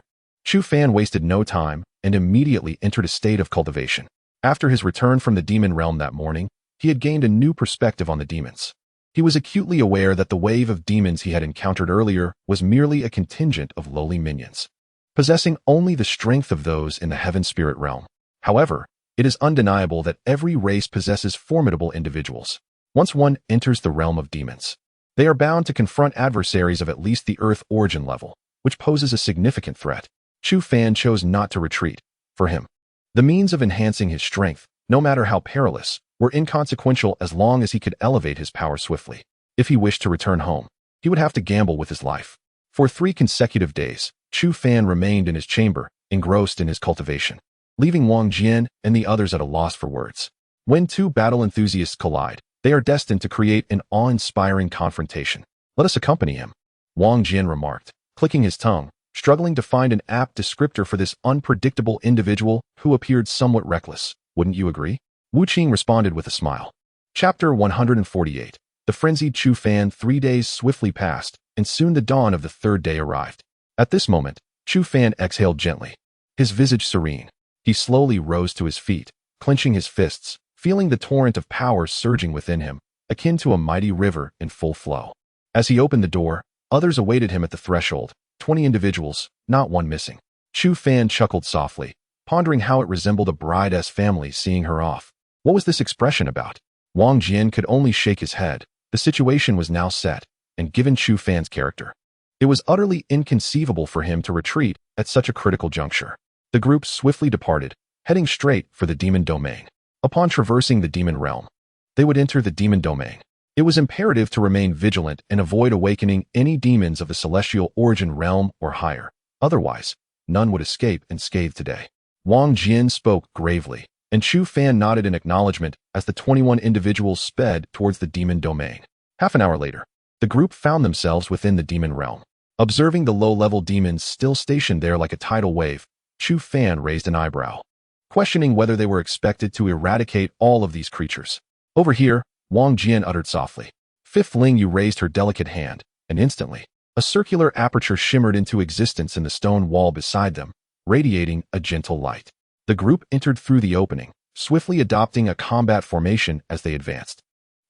Chu Fan wasted no time and immediately entered a state of cultivation. After his return from the demon realm that morning, he had gained a new perspective on the demons. He was acutely aware that the wave of demons he had encountered earlier was merely a contingent of lowly minions, possessing only the strength of those in the heaven spirit realm. However, it is undeniable that every race possesses formidable individuals. Once one enters the realm of demons, they are bound to confront adversaries of at least the earth origin level, which poses a significant threat. Chu Fan chose not to retreat. For him, the means of enhancing his strength, no matter how perilous, were inconsequential as long as he could elevate his power swiftly. If he wished to return home, he would have to gamble with his life. For 3 consecutive days, Chu Fan remained in his chamber, engrossed in his cultivation, leaving Wang Jian and the others at a loss for words. When two battle enthusiasts collide, they are destined to create an awe-inspiring confrontation. Let us accompany him, Wang Jian remarked, clicking his tongue, struggling to find an apt descriptor for this unpredictable individual who appeared somewhat reckless. Wouldn't you agree? Wu Qing responded with a smile. Chapter 148. The frenzied Chu Fan. 3 days swiftly passed, and soon the dawn of the 3rd day arrived. At this moment, Chu Fan exhaled gently, his visage serene. He slowly rose to his feet, clenching his fists, feeling the torrent of power surging within him, akin to a mighty river in full flow. As he opened the door, others awaited him at the threshold, 20 individuals, not one missing. Chu Fan chuckled softly, pondering how it resembled a bride's family seeing her off. What was this expression about? Wang Jian could only shake his head. The situation was now set, and given Chu Fan's character, it was utterly inconceivable for him to retreat at such a critical juncture. The group swiftly departed, heading straight for the demon domain. Upon traversing the demon realm, they would enter the demon domain. It was imperative to remain vigilant and avoid awakening any demons of the celestial origin realm or higher. Otherwise, none would escape unscathed today. Wang Jian spoke gravely, and Chu Fan nodded in acknowledgement as the 21 individuals sped towards the demon domain. Half an hour later, the group found themselves within the demon realm. Observing the low-level demons still stationed there like a tidal wave, Chu Fan raised an eyebrow, questioning whether they were expected to eradicate all of these creatures. Over here, Wang Jian uttered softly. Fifth Ling Yu raised her delicate hand, and instantly, a circular aperture shimmered into existence in the stone wall beside them, radiating a gentle light. The group entered through the opening, swiftly adopting a combat formation as they advanced.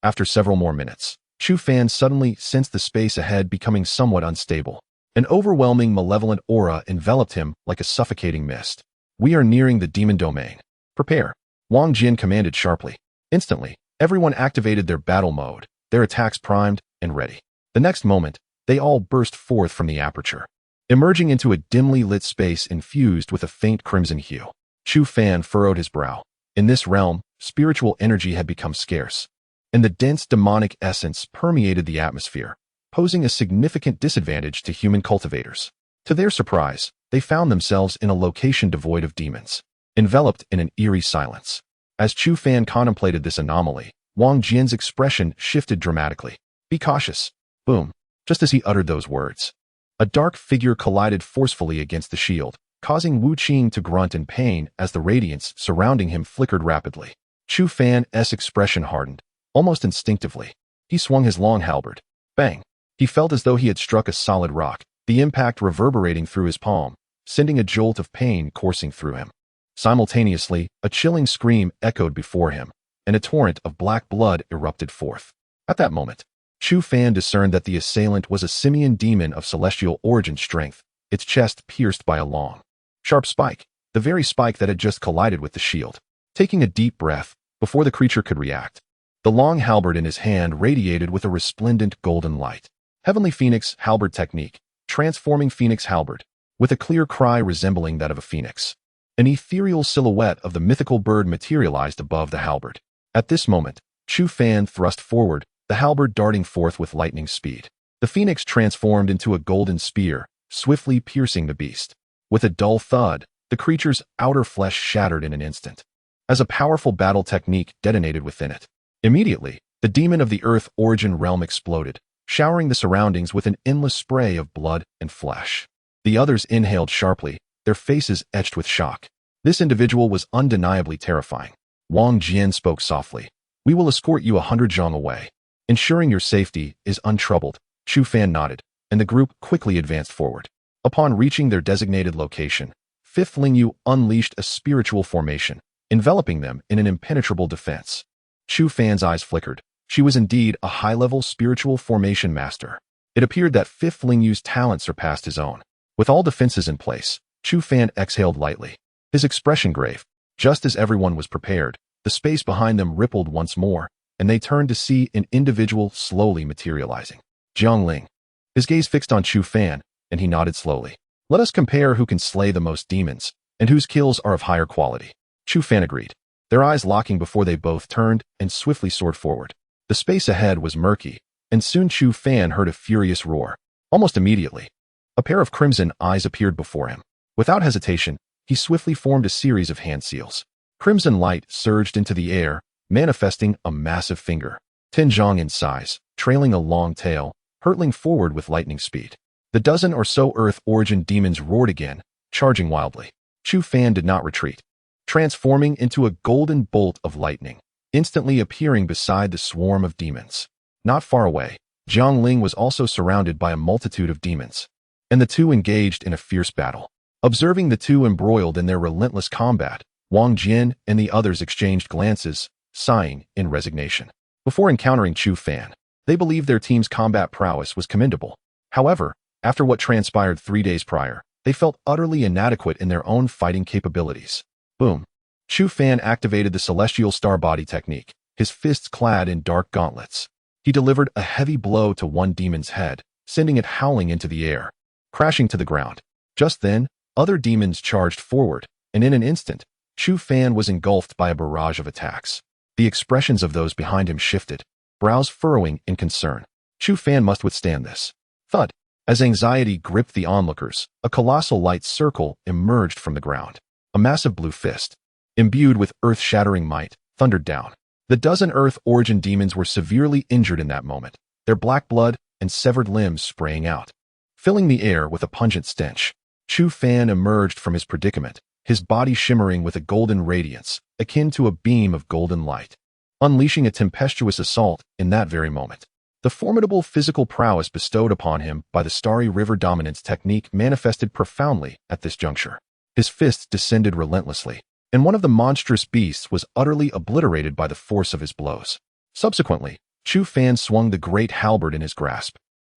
After several more minutes, Chu Fan suddenly sensed the space ahead becoming somewhat unstable. An overwhelming malevolent aura enveloped him like a suffocating mist. We are nearing the demon domain. Prepare, Wang Jian commanded sharply. Instantly, everyone activated their battle mode, their attacks primed and ready. The next moment, they all burst forth from the aperture, emerging into a dimly lit space infused with a faint crimson hue. Chu Fan furrowed his brow. In this realm, spiritual energy had become scarce, and the dense demonic essence permeated the atmosphere, posing a significant disadvantage to human cultivators. To their surprise, they found themselves in a location devoid of demons, enveloped in an eerie silence. As Chu Fan contemplated this anomaly, Wang Jian's expression shifted dramatically. Be cautious. Boom. Just as he uttered those words, a dark figure collided forcefully against the shield, causing Wu Qing to grunt in pain as the radiance surrounding him flickered rapidly. Chu Fan's expression hardened, almost instinctively. He swung his long halberd. Bang! He felt as though he had struck a solid rock, the impact reverberating through his palm, sending a jolt of pain coursing through him. Simultaneously, a chilling scream echoed before him, and a torrent of black blood erupted forth. At that moment, Chu Fan discerned that the assailant was a simian demon of celestial origin strength, its chest pierced by a long, sharp spike, the very spike that had just collided with the shield. Taking a deep breath, before the creature could react, the long halberd in his hand radiated with a resplendent golden light. Heavenly Phoenix halberd technique. transforming phoenix halberd, with a clear cry resembling that of a phoenix. An ethereal silhouette of the mythical bird materialized above the halberd. At this moment, Chu Fan thrust forward, the halberd darting forth with lightning speed. The phoenix transformed into a golden spear, swiftly piercing the beast. With a dull thud, the creature's outer flesh shattered in an instant, as a powerful battle technique detonated within it. Immediately, the demon of the Earth origin realm exploded, showering the surroundings with an endless spray of blood and flesh. The others inhaled sharply, their faces etched with shock. This individual was undeniably terrifying. Wang Jian spoke softly. "We will escort you 100 zhang away. Ensuring your safety is untroubled." Chu Fan nodded, and the group quickly advanced forward. Upon reaching their designated location, Fifth Lingyu unleashed a spiritual formation, enveloping them in an impenetrable defense. Chu Fan's eyes flickered. She was indeed a high-level spiritual formation master. It appeared that Fifth Lingyu's talent surpassed his own. With all defenses in place, Chu Fan exhaled lightly, his expression grave. Just as everyone was prepared, the space behind them rippled once more, and they turned to see an individual slowly materializing. Jiang Ling. His gaze fixed on Chu Fan, and he nodded slowly. "Let us compare who can slay the most demons, and whose kills are of higher quality." Chu Fan agreed, their eyes locking before they both turned and swiftly soared forward. The space ahead was murky, and soon Chu Fan heard a furious roar. Almost immediately, a pair of crimson eyes appeared before him. Without hesitation, he swiftly formed a series of hand seals. Crimson light surged into the air, manifesting a massive finger, 10 zhang in size, trailing a long tail, hurtling forward with lightning speed. The dozen or so Earth origin demons roared again, charging wildly. Chu Fan did not retreat, transforming into a golden bolt of lightning, instantly appearing beside the swarm of demons. Not far away, Jiang Ling was also surrounded by a multitude of demons, and the two engaged in a fierce battle. Observing the two embroiled in their relentless combat, Wang Jian and the others exchanged glances, sighing in resignation. Before encountering Chu Fan, they believed their team's combat prowess was commendable. However, after what transpired 3 days prior, they felt utterly inadequate in their own fighting capabilities. Boom. Chu Fan activated the celestial star body technique, his fists clad in dark gauntlets. He delivered a heavy blow to one demon's head, sending it howling into the air, crashing to the ground. Just then, other demons charged forward, and in an instant, Chu Fan was engulfed by a barrage of attacks. The expressions of those behind him shifted, brows furrowing in concern. Chu Fan must withstand this. Thud. As anxiety gripped the onlookers, a colossal light circle emerged from the ground. A massive blue fist, imbued with earth-shattering might, thundered down. The dozen Earth origin demons were severely injured in that moment, their black blood and severed limbs spraying out, filling the air with a pungent stench. Chu Fan emerged from his predicament, his body shimmering with a golden radiance, akin to a beam of golden light, unleashing a tempestuous assault in that very moment. The formidable physical prowess bestowed upon him by the Starry River Dominance technique manifested profoundly at this juncture. His fists descended relentlessly, and one of the monstrous beasts was utterly obliterated by the force of his blows. Subsequently, Chu Fan swung the great halberd in his grasp,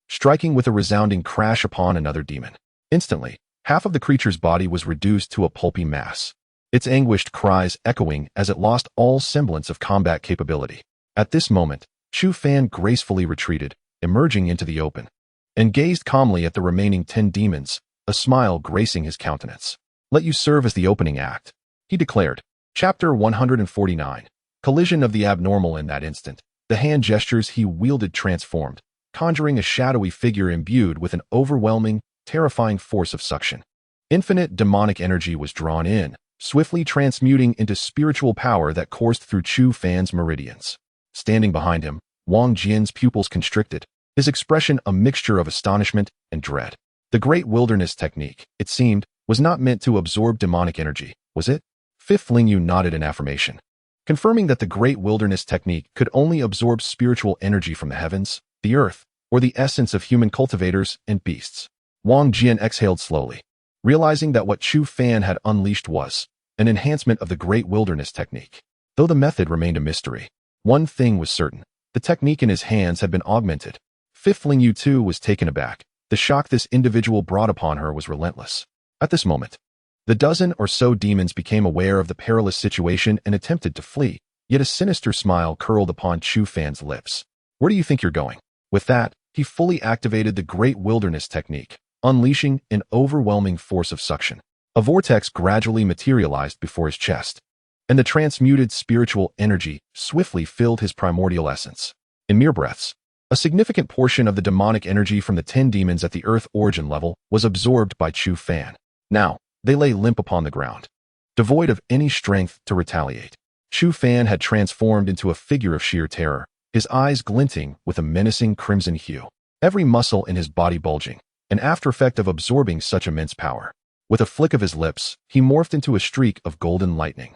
striking with a resounding crash upon another demon. Instantly, half of the creature's body was reduced to a pulpy mass, its anguished cries echoing as it lost all semblance of combat capability. At this moment, Chu Fan gracefully retreated, emerging into the open, and gazed calmly at the remaining 10 demons, a smile gracing his countenance. "Let you serve as the opening act," he declared. Chapter 149. Collision of the abnormal. In that instant, the hand gestures he wielded transformed, conjuring a shadowy figure imbued with an overwhelming, terrifying force of suction. Infinite demonic energy was drawn in, swiftly transmuting into spiritual power that coursed through Chu Fan's meridians. Standing behind him, Wang Jian's pupils constricted, his expression a mixture of astonishment and dread. The Great Wilderness technique, it seemed, was not meant to absorb demonic energy, was it? Fifth Lingyu nodded in affirmation, confirming that the Great Wilderness technique could only absorb spiritual energy from the heavens, the earth, or the essence of human cultivators and beasts. Wang Jian exhaled slowly, realizing that what Chu Fan had unleashed was an enhancement of the Great Wilderness technique. Though the method remained a mystery, one thing was certain: the technique in his hands had been augmented. Fifth Lingyu too was taken aback. The shock this individual brought upon her was relentless. At this moment, the dozen or so demons became aware of the perilous situation and attempted to flee, yet a sinister smile curled upon Chu Fan's lips. "Where do you think you're going?" With that, he fully activated the Great Wilderness technique, unleashing an overwhelming force of suction. A vortex gradually materialized before his chest, and the transmuted spiritual energy swiftly filled his primordial essence. In mere breaths, a significant portion of the demonic energy from the 10 demons at the Earth origin level was absorbed by Chu Fan. Now, they lay limp upon the ground, devoid of any strength to retaliate. Chu Fan had transformed into a figure of sheer terror, his eyes glinting with a menacing crimson hue, every muscle in his body bulging, an aftereffect of absorbing such immense power. With a flick of his lips, he morphed into a streak of golden lightning,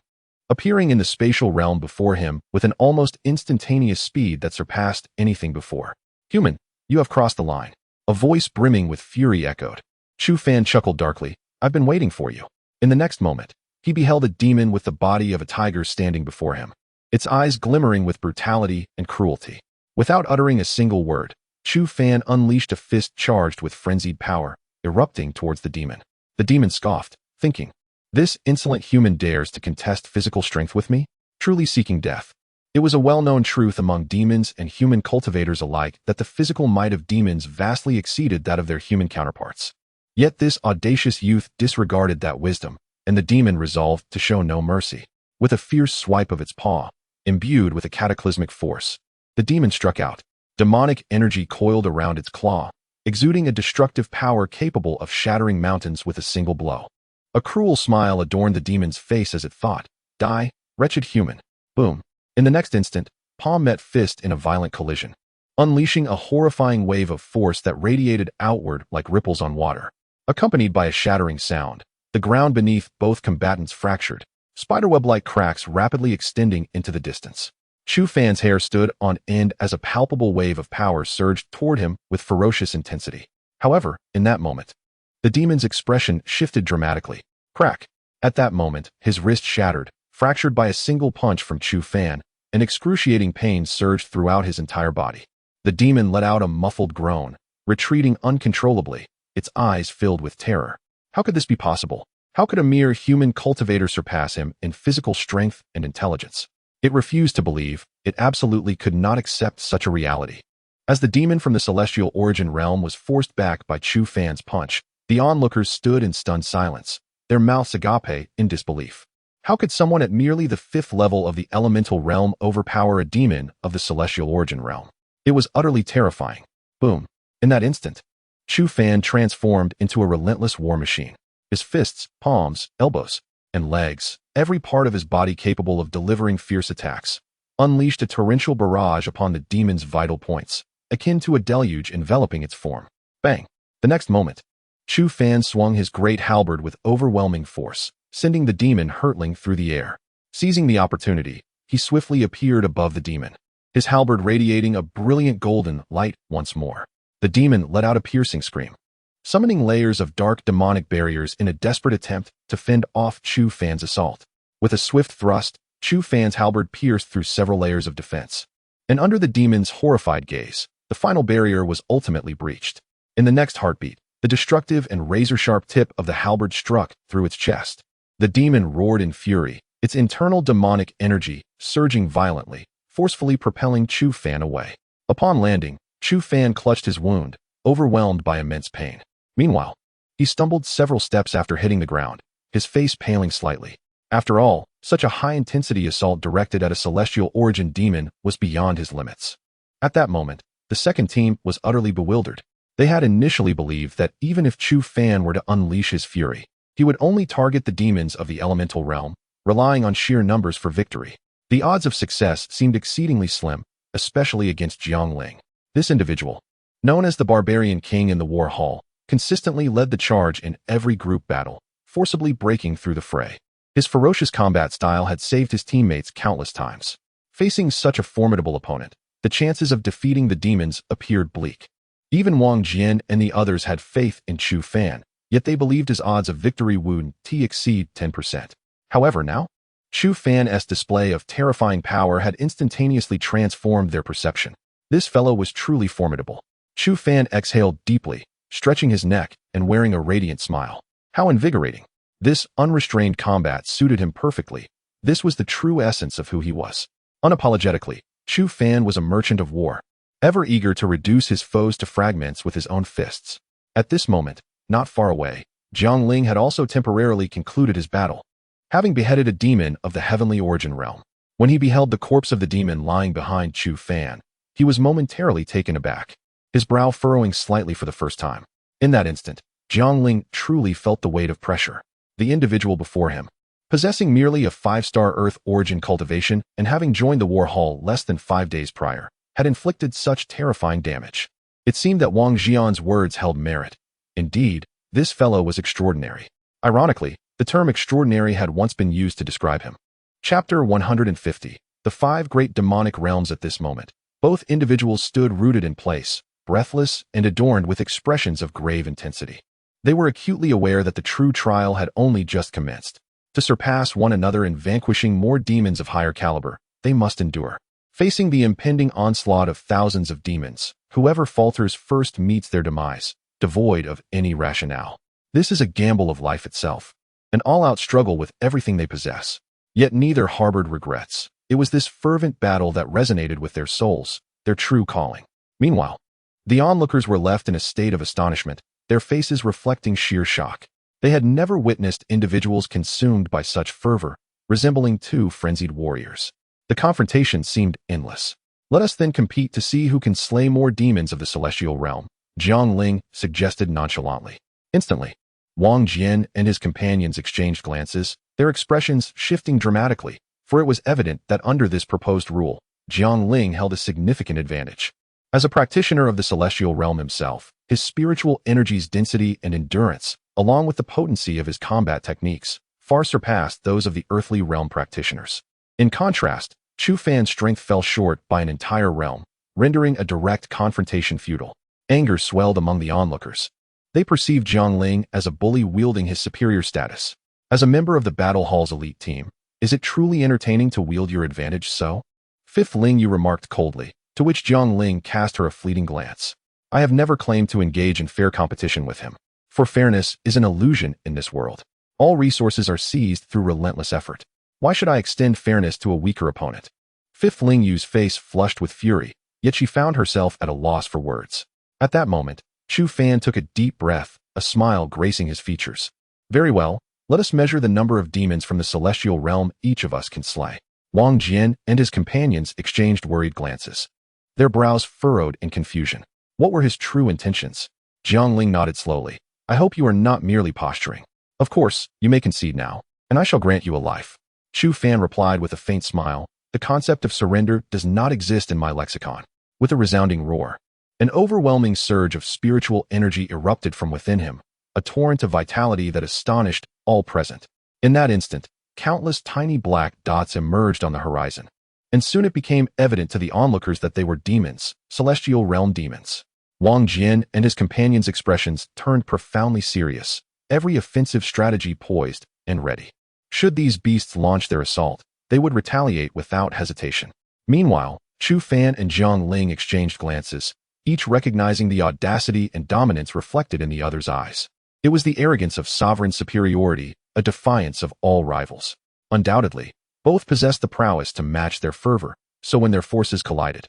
appearing in the spatial realm before him with an almost instantaneous speed that surpassed anything before. "Human, you have crossed the line." A voice brimming with fury echoed. Chu Fan chuckled darkly. "I've been waiting for you." In the next moment, he beheld a demon with the body of a tiger standing before him, its eyes glimmering with brutality and cruelty. Without uttering a single word, Chu Fan unleashed a fist charged with frenzied power, erupting towards the demon. The demon scoffed, thinking, "This insolent human dares to contest physical strength with me, truly seeking death." It was a well-known truth among demons and human cultivators alike that the physical might of demons vastly exceeded that of their human counterparts. Yet this audacious youth disregarded that wisdom, and the demon resolved to show no mercy. With a fierce swipe of its paw, imbued with a cataclysmic force, the demon struck out. Demonic energy coiled around its claw, exuding a destructive power capable of shattering mountains with a single blow. A cruel smile adorned the demon's face as it thought, "Die, wretched human." Boom. In the next instant, palm met fist in a violent collision, unleashing a horrifying wave of force that radiated outward like ripples on water. Accompanied by a shattering sound, the ground beneath both combatants fractured, spiderweb-like cracks rapidly extending into the distance. Chu Fan's hair stood on end as a palpable wave of power surged toward him with ferocious intensity. However, in that moment, the demon's expression shifted dramatically. Crack! At that moment, his wrist shattered, fractured by a single punch from Chu Fan, and excruciating pain surged throughout his entire body. The demon let out a muffled groan, retreating uncontrollably, its eyes filled with terror. How could this be possible? How could a mere human cultivator surpass him in physical strength and intelligence? It refused to believe. It absolutely could not accept such a reality. As the demon from the celestial origin realm was forced back by Chu Fan's punch, the onlookers stood in stunned silence, their mouths agape in disbelief. How could someone at merely the 5th level of the elemental realm overpower a demon of the celestial origin realm? It was utterly terrifying. Boom. In that instant, Chu Fan transformed into a relentless war machine. His fists, palms, elbows, and legs, every part of his body capable of delivering fierce attacks, unleashed a torrential barrage upon the demon's vital points, akin to a deluge enveloping its form. Bang! The next moment, Chu Fan swung his great halberd with overwhelming force, sending the demon hurtling through the air. Seizing the opportunity, he swiftly appeared above the demon, his halberd radiating a brilliant golden light once more. The demon let out a piercing scream, summoning layers of dark demonic barriers in a desperate attempt to fend off Chu Fan's assault. With a swift thrust, Chu Fan's halberd pierced through several layers of defense, and under the demon's horrified gaze, the final barrier was ultimately breached. In the next heartbeat, the destructive and razor-sharp tip of the halberd struck through its chest. The demon roared in fury, its internal demonic energy surging violently, forcefully propelling Chu Fan away. Upon landing, Chu Fan clutched his wound, overwhelmed by immense pain. Meanwhile, he stumbled several steps after hitting the ground, his face paling slightly. After all, such a high-intensity assault directed at a celestial origin demon was beyond his limits. At that moment, the second team was utterly bewildered. They had initially believed that even if Chu Fan were to unleash his fury, he would only target the demons of the elemental realm, relying on sheer numbers for victory. The odds of success seemed exceedingly slim, especially against Jiang Ling. This individual, known as the Barbarian King in the War Hall, consistently led the charge in every group battle, forcibly breaking through the fray. His ferocious combat style had saved his teammates countless times. Facing such a formidable opponent, the chances of defeating the demons appeared bleak. Even Wang Jian and the others had faith in Chu Fan, yet they believed his odds of victory would exceed 10%. However, now, Chu Fan's display of terrifying power had instantaneously transformed their perception. This fellow was truly formidable. Chu Fan exhaled deeply, stretching his neck and wearing a radiant smile. How invigorating. This unrestrained combat suited him perfectly. This was the true essence of who he was. Unapologetically, Chu Fan was a merchant of war, ever eager to reduce his foes to fragments with his own fists. At this moment, not far away, Jiang Ling had also temporarily concluded his battle, having beheaded a demon of the heavenly origin realm. When he beheld the corpse of the demon lying behind Chu Fan, he was momentarily taken aback, his brow furrowing slightly for the first time. In that instant, Jiang Ling truly felt the weight of pressure. The individual before him, possessing merely a 5-star Earth origin cultivation and having joined the war hall less than 5 days prior, had inflicted such terrifying damage. It seemed that Wang Jian's words held merit. Indeed, this fellow was extraordinary. Ironically, the term extraordinary had once been used to describe him. Chapter 150. The 5 Great Demonic Realms. At this moment, both individuals stood rooted in place, breathless and adorned with expressions of grave intensity. They were acutely aware that the true trial had only just commenced. To surpass one another in vanquishing more demons of higher caliber, they must endure. Facing the impending onslaught of thousands of demons, whoever falters first meets their demise, devoid of any rationale. This is a gamble of life itself, an all-out struggle with everything they possess. Yet neither harbored regrets. It was this fervent battle that resonated with their souls, their true calling. Meanwhile, the onlookers were left in a state of astonishment, their faces reflecting sheer shock. They had never witnessed individuals consumed by such fervor, resembling 2 frenzied warriors. The confrontation seemed endless. Let us then compete to see who can slay more demons of the celestial realm, Jiang Ling suggested nonchalantly. Instantly, Wang Jian and his companions exchanged glances, their expressions shifting dramatically, for it was evident that under this proposed rule, Jiang Ling held a significant advantage. As a practitioner of the celestial realm himself, his spiritual energy's density and endurance, along with the potency of his combat techniques, far surpassed those of the earthly realm practitioners. In contrast, Chu Fan's strength fell short by an entire realm, rendering a direct confrontation futile. Anger swelled among the onlookers. They perceived Jiang Ling as a bully wielding his superior status. As a member of the Battle Hall's elite team, is it truly entertaining to wield your advantage so? Fifth Ling Yu remarked coldly, to which Jiang Ling cast her a fleeting glance. I have never claimed to engage in fair competition with him, for fairness is an illusion in this world. All resources are seized through relentless effort. Why should I extend fairness to a weaker opponent? Fifth Ling Yu's face flushed with fury, yet she found herself at a loss for words. At that moment, Chu Fan took a deep breath, a smile gracing his features. Very well, let us measure the number of demons from the celestial realm each of us can slay. Wang Jian and his companions exchanged worried glances, their brows furrowed in confusion. What were his true intentions? Jiang Ling nodded slowly. I hope you are not merely posturing. Of course, you may concede now, and I shall grant you a life. Chu Fan replied with a faint smile. The concept of surrender does not exist in my lexicon. With a resounding roar, an overwhelming surge of spiritual energy erupted from within him, a torrent of vitality that astonished all present. In that instant, countless tiny black dots emerged on the horizon, and soon it became evident to the onlookers that they were demons, celestial realm demons. Wang Jian and his companions' expressions turned profoundly serious, every offensive strategy poised and ready. Should these beasts launch their assault, they would retaliate without hesitation. Meanwhile, Chu Fan and Jiang Ling exchanged glances, each recognizing the audacity and dominance reflected in the other's eyes. It was the arrogance of sovereign superiority, a defiance of all rivals. Undoubtedly, both possessed the prowess to match their fervor, so when their forces collided,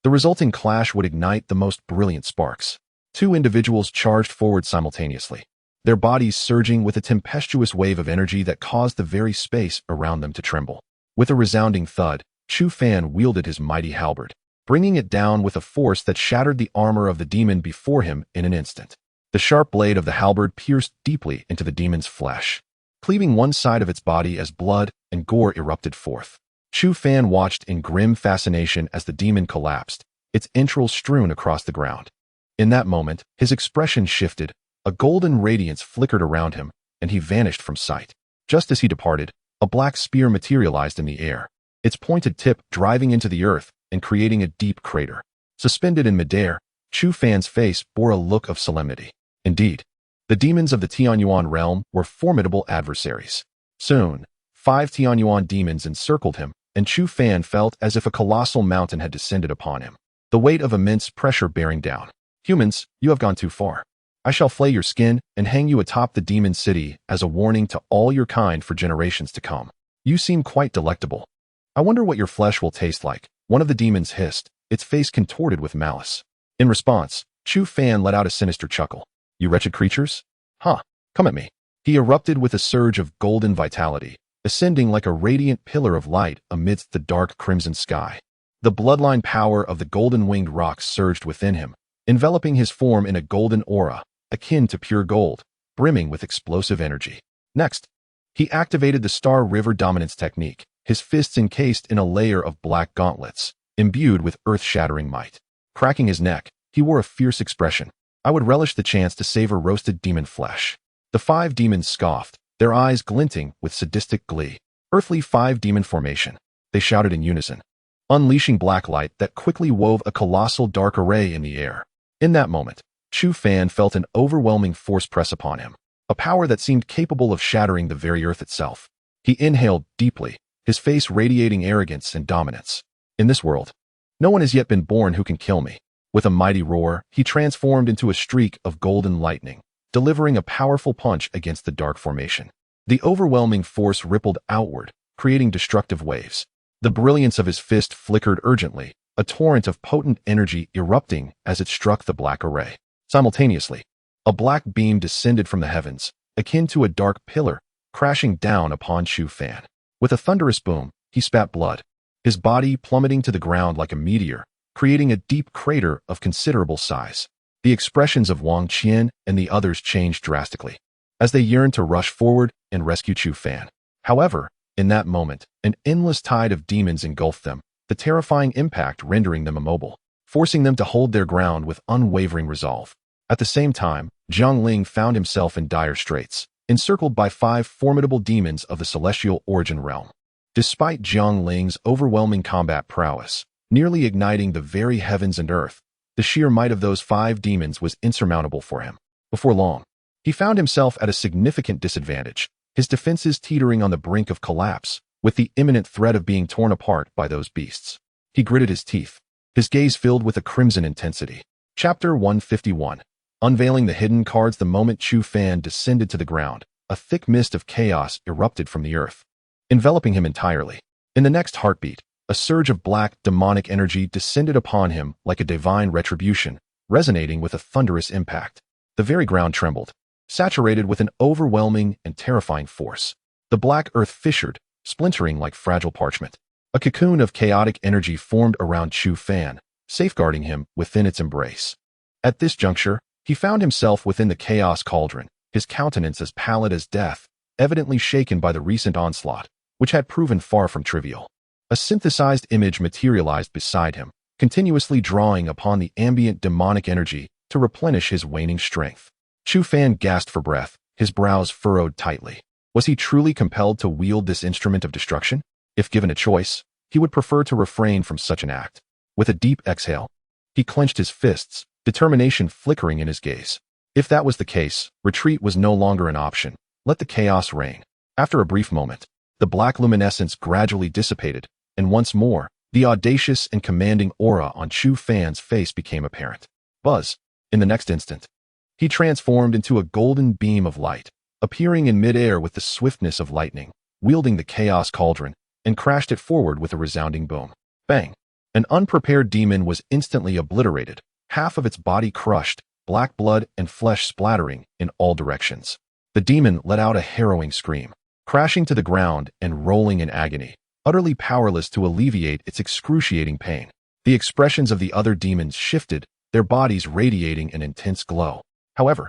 the resulting clash would ignite the most brilliant sparks. 2 individuals charged forward simultaneously, their bodies surging with a tempestuous wave of energy that caused the very space around them to tremble. With a resounding thud, Chu Fan wielded his mighty halberd, bringing it down with a force that shattered the armor of the demon before him in an instant. The sharp blade of the halberd pierced deeply into the demon's flesh, cleaving one side of its body as blood and gore erupted forth. Chu Fan watched in grim fascination as the demon collapsed, its entrails strewn across the ground. In that moment, his expression shifted, a golden radiance flickered around him, and he vanished from sight. Just as he departed, a black spear materialized in the air, its pointed tip driving into the earth and creating a deep crater. Suspended in midair, Chu Fan's face bore a look of solemnity. Indeed, the demons of the Tianyuan realm were formidable adversaries. Soon, 5 Tianyuan demons encircled him, and Chu Fan felt as if a colossal mountain had descended upon him, the weight of immense pressure bearing down. Humans, you have gone too far. I shall flay your skin and hang you atop the demon city as a warning to all your kind for generations to come. You seem quite delectable. I wonder what your flesh will taste like, one of the demons hissed, its face contorted with malice. In response, Chu Fan let out a sinister chuckle. You wretched creatures? Huh, come at me. He erupted with a surge of golden vitality, ascending like a radiant pillar of light amidst the dark crimson sky. The bloodline power of the golden-winged rocks surged within him, enveloping his form in a golden aura, akin to pure gold, brimming with explosive energy. Next, he activated the Star River Dominance technique, his fists encased in a layer of black gauntlets, imbued with earth-shattering might. Cracking his neck, he wore a fierce expression. I would relish the chance to savor roasted demon flesh. The 5 demons scoffed, their eyes glinting with sadistic glee. Earthly 5-demon formation, they shouted in unison, unleashing black light that quickly wove a colossal dark array in the air. In that moment, Chu Fan felt an overwhelming force press upon him, a power that seemed capable of shattering the very earth itself. He inhaled deeply, his face radiating arrogance and dominance. In this world, no one has yet been born who can kill me. With a mighty roar, he transformed into a streak of golden lightning, delivering a powerful punch against the dark formation. The overwhelming force rippled outward, creating destructive waves. The brilliance of his fist flickered urgently, a torrent of potent energy erupting as it struck the black array. Simultaneously, a black beam descended from the heavens, akin to a dark pillar, crashing down upon Chu Fan. With a thunderous boom, he spat blood, his body plummeting to the ground like a meteor, creating a deep crater of considerable size. The expressions of Wang Qian and the others changed drastically, as they yearned to rush forward and rescue Chu Fan. However, in that moment, an endless tide of demons engulfed them, the terrifying impact rendering them immobile, forcing them to hold their ground with unwavering resolve. At the same time, Zhang Ling found himself in dire straits, encircled by 5 formidable demons of the celestial origin realm. Despite Zhang Ling's overwhelming combat prowess, nearly igniting the very heavens and earth, the sheer might of those 5 demons was insurmountable for him. Before long, he found himself at a significant disadvantage, his defenses teetering on the brink of collapse, with the imminent threat of being torn apart by those beasts. He gritted his teeth, his gaze filled with a crimson intensity. Chapter 151. Unveiling the hidden cards. The moment Chu Fan descended to the ground, a thick mist of chaos erupted from the earth, enveloping him entirely. In the next heartbeat, a surge of black, demonic energy descended upon him like a divine retribution, resonating with a thunderous impact. The very ground trembled, saturated with an overwhelming and terrifying force. The black earth fissured, splintering like fragile parchment. A cocoon of chaotic energy formed around Chu Fan, safeguarding him within its embrace. At this juncture, he found himself within the chaos cauldron, his countenance as pallid as death, evidently shaken by the recent onslaught, which had proven far from trivial. A synthesized image materialized beside him, continuously drawing upon the ambient demonic energy to replenish his waning strength. Chu Fan gasped for breath, his brows furrowed tightly. Was he truly compelled to wield this instrument of destruction? If given a choice, he would prefer to refrain from such an act. With a deep exhale, he clenched his fists, determination flickering in his gaze. If that was the case, retreat was no longer an option. Let the chaos reign. After a brief moment, the black luminescence gradually dissipated, and once more, the audacious and commanding aura on Chu Fan's face became apparent. Buzz! In the next instant, he transformed into a golden beam of light, appearing in midair with the swiftness of lightning, wielding the chaos cauldron, and crashed it forward with a resounding boom. Bang! An unprepared demon was instantly obliterated, half of its body crushed, black blood and flesh splattering in all directions. The demon let out a harrowing scream, crashing to the ground and rolling in agony, utterly powerless to alleviate its excruciating pain. The expressions of the other demons shifted, their bodies radiating an intense glow. However,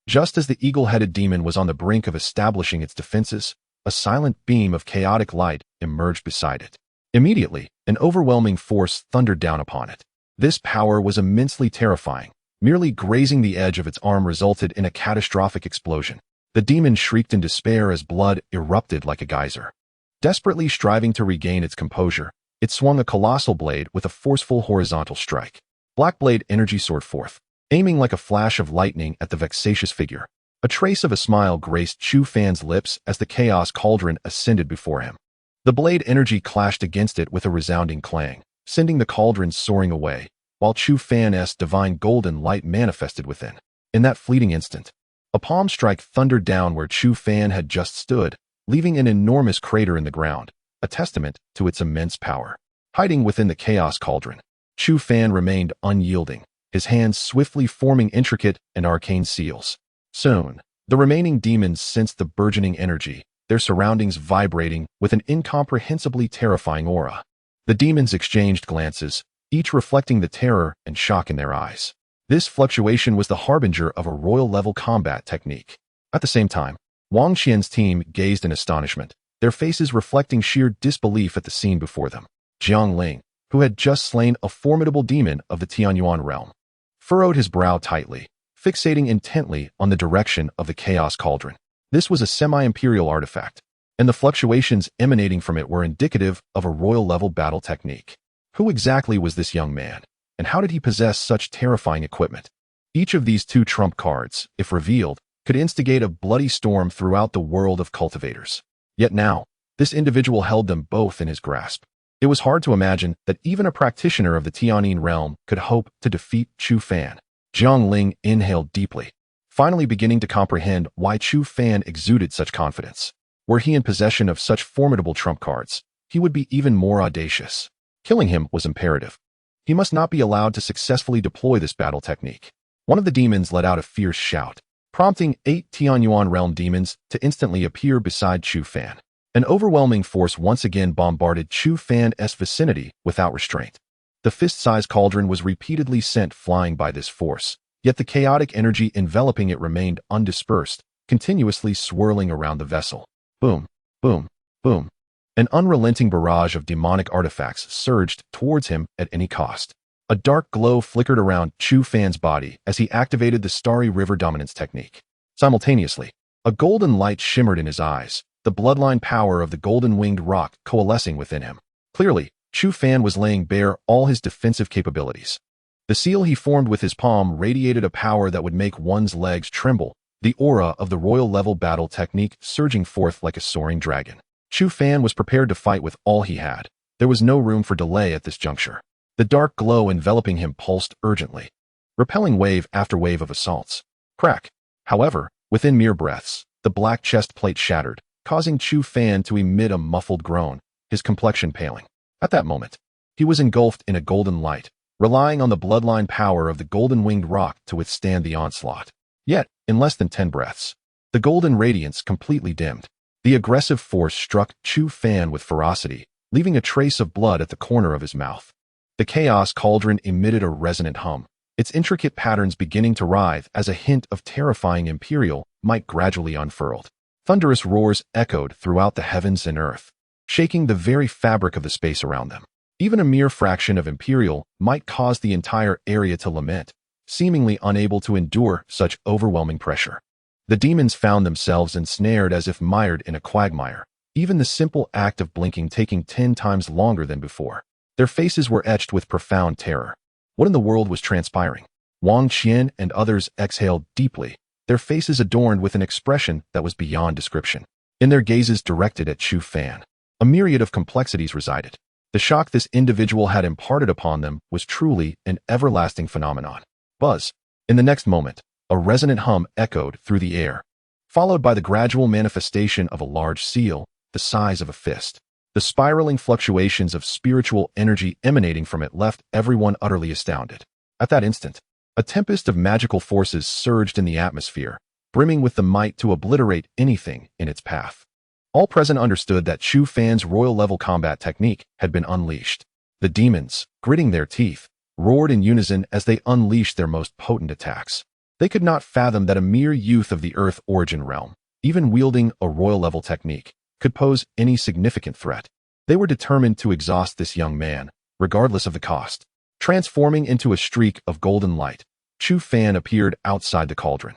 just as the eagle-headed demon was on the brink of establishing its defenses, a silent beam of chaotic light emerged beside it. Immediately, an overwhelming force thundered down upon it. This power was immensely terrifying. Merely grazing the edge of its arm resulted in a catastrophic explosion. The demon shrieked in despair as blood erupted like a geyser. Desperately striving to regain its composure, it swung a colossal blade with a forceful horizontal strike. Black blade energy soared forth, aiming like a flash of lightning at the vexatious figure. A trace of a smile graced Chu Fan's lips as the chaos cauldron ascended before him. The blade energy clashed against it with a resounding clang, sending the cauldron soaring away, while Chu Fan's divine golden light manifested within. In that fleeting instant, a palm strike thundered down where Chu Fan had just stood, leaving an enormous crater in the ground, a testament to its immense power. Hiding within the chaos cauldron, Chu Fan remained unyielding, his hands swiftly forming intricate and arcane seals. Soon, The remaining demons sensed the burgeoning energy, their surroundings vibrating with an incomprehensibly terrifying aura. The demons exchanged glances, each reflecting the terror and shock in their eyes. This fluctuation was the harbinger of a royal-level combat technique. At the same time, Wang Qian's team gazed in astonishment, their faces reflecting sheer disbelief at the scene before them. Jiang Ling, who had just slain a formidable demon of the Tianyuan realm, furrowed his brow tightly, fixating intently on the direction of the Chaos Cauldron. This was a semi-imperial artifact, and the fluctuations emanating from it were indicative of a royal-level battle technique. Who exactly was this young man, and how did he possess such terrifying equipment? Each of these two trump cards, if revealed, could instigate a bloody storm throughout the world of cultivators. Yet now, this individual held them both in his grasp. It was hard to imagine that even a practitioner of the Tianyin realm could hope to defeat Chu Fan. Jiang Ling inhaled deeply, finally beginning to comprehend why Chu Fan exuded such confidence. Were he in possession of such formidable trump cards, he would be even more audacious. Killing him was imperative. He must not be allowed to successfully deploy this battle technique. One of the demons let out a fierce shout, prompting 8 Tianyuan realm demons to instantly appear beside Chu Fan. An overwhelming force once again bombarded Chu Fan's vicinity without restraint. The fist-sized cauldron was repeatedly sent flying by this force, yet the chaotic energy enveloping it remained undispersed, continuously swirling around the vessel. Boom, boom, boom. An unrelenting barrage of demonic artifacts surged towards him at any cost. A dark glow flickered around Chu Fan's body as he activated the Starry River Dominance technique. Simultaneously, a golden light shimmered in his eyes, the bloodline power of the golden-winged rock coalescing within him. Clearly, Chu Fan was laying bare all his defensive capabilities. The seal he formed with his palm radiated a power that would make one's legs tremble, the aura of the royal-level battle technique surging forth like a soaring dragon. Chu Fan was prepared to fight with all he had. There was no room for delay at this juncture. The dark glow enveloping him pulsed urgently, repelling wave after wave of assaults. Crack. However, within mere breaths, the black chest plate shattered, causing Chu Fan to emit a muffled groan, his complexion paling. At that moment, he was engulfed in a golden light, relying on the bloodline power of the golden-winged rock to withstand the onslaught. Yet, in less than 10 breaths, the golden radiance completely dimmed. The aggressive force struck Chu Fan with ferocity, leaving a trace of blood at the corner of his mouth. The Chaos Cauldron emitted a resonant hum, its intricate patterns beginning to writhe as a hint of terrifying imperial might gradually unfurled. Thunderous roars echoed throughout the heavens and earth, shaking the very fabric of the space around them. Even a mere fraction of imperial might cause the entire area to lament, seemingly unable to endure such overwhelming pressure. The demons found themselves ensnared as if mired in a quagmire, even the simple act of blinking taking 10 times longer than before. Their faces were etched with profound terror. What in the world was transpiring? Wang Qian and others exhaled deeply, their faces adorned with an expression that was beyond description. In their gazes directed at Chu Fan, a myriad of complexities resided. The shock this individual had imparted upon them was truly an everlasting phenomenon. Buzz. In the next moment, a resonant hum echoed through the air, followed by the gradual manifestation of a large seal, the size of a fist. The spiraling fluctuations of spiritual energy emanating from it left everyone utterly astounded. At that instant, a tempest of magical forces surged in the atmosphere, brimming with the might to obliterate anything in its path. All present understood that Chu Fan's royal-level combat technique had been unleashed. The demons, gritting their teeth, roared in unison as they unleashed their most potent attacks. They could not fathom that a mere youth of the Earth origin realm, even wielding a royal-level technique, could pose any significant threat. They were determined to exhaust this young man, regardless of the cost. Transforming into a streak of golden light, Chu Fan appeared outside the cauldron,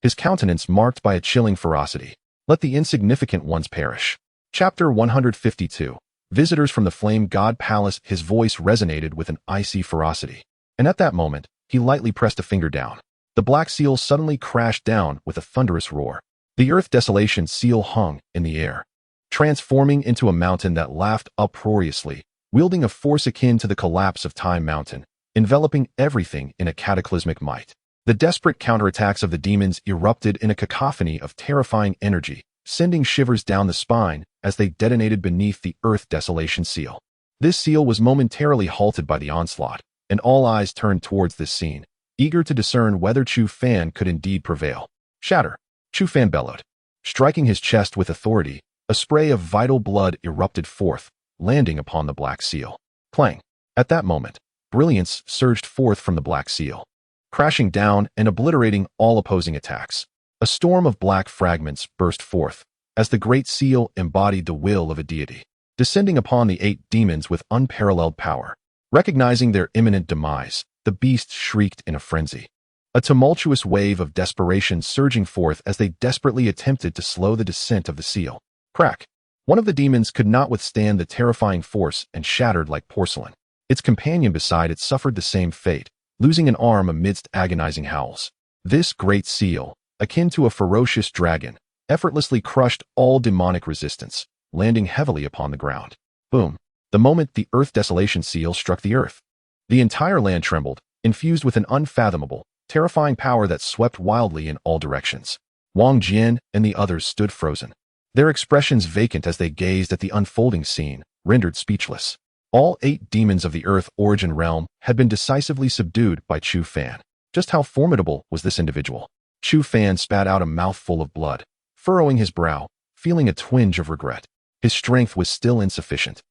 his countenance marked by a chilling ferocity. Let the insignificant ones perish. Chapter 152. Visitors from the Flame God Palace. His voice resonated with an icy ferocity. And at that moment, he lightly pressed a finger down. The black seal suddenly crashed down with a thunderous roar. The Earth Desolation seal hung in the air, transforming into a mountain that laughed uproariously, wielding a force akin to the collapse of Time Mountain, enveloping everything in a cataclysmic might. The desperate counterattacks of the demons erupted in a cacophony of terrifying energy, sending shivers down the spine as they detonated beneath the Earth Desolation seal. This seal was momentarily halted by the onslaught, and all eyes turned towards this scene, eager to discern whether Chu Fan could indeed prevail. Shatter. Chu Fan bellowed. Striking his chest with authority, a spray of vital blood erupted forth, landing upon the black seal. Clang! At that moment, brilliance surged forth from the black seal, crashing down and obliterating all opposing attacks. A storm of black fragments burst forth, as the great seal embodied the will of a deity, descending upon the 8 demons with unparalleled power. Recognizing their imminent demise, the beasts shrieked in a frenzy, a tumultuous wave of desperation surging forth as they desperately attempted to slow the descent of the seal. Crack! One of the demons could not withstand the terrifying force and shattered like porcelain. Its companion beside it suffered the same fate, losing an arm amidst agonizing howls. This great seal, akin to a ferocious dragon, effortlessly crushed all demonic resistance, landing heavily upon the ground. Boom! The moment the Earth Desolation seal struck the earth, the entire land trembled, infused with an unfathomable, terrifying power that swept wildly in all directions. Wang Jian and the others stood frozen, their expressions vacant as they gazed at the unfolding scene, rendered speechless. All 8 demons of the Earth origin realm had been decisively subdued by Chu Fan. Just how formidable was this individual? Chu Fan spat out a mouthful of blood, furrowing his brow, feeling a twinge of regret. His strength was still insufficient.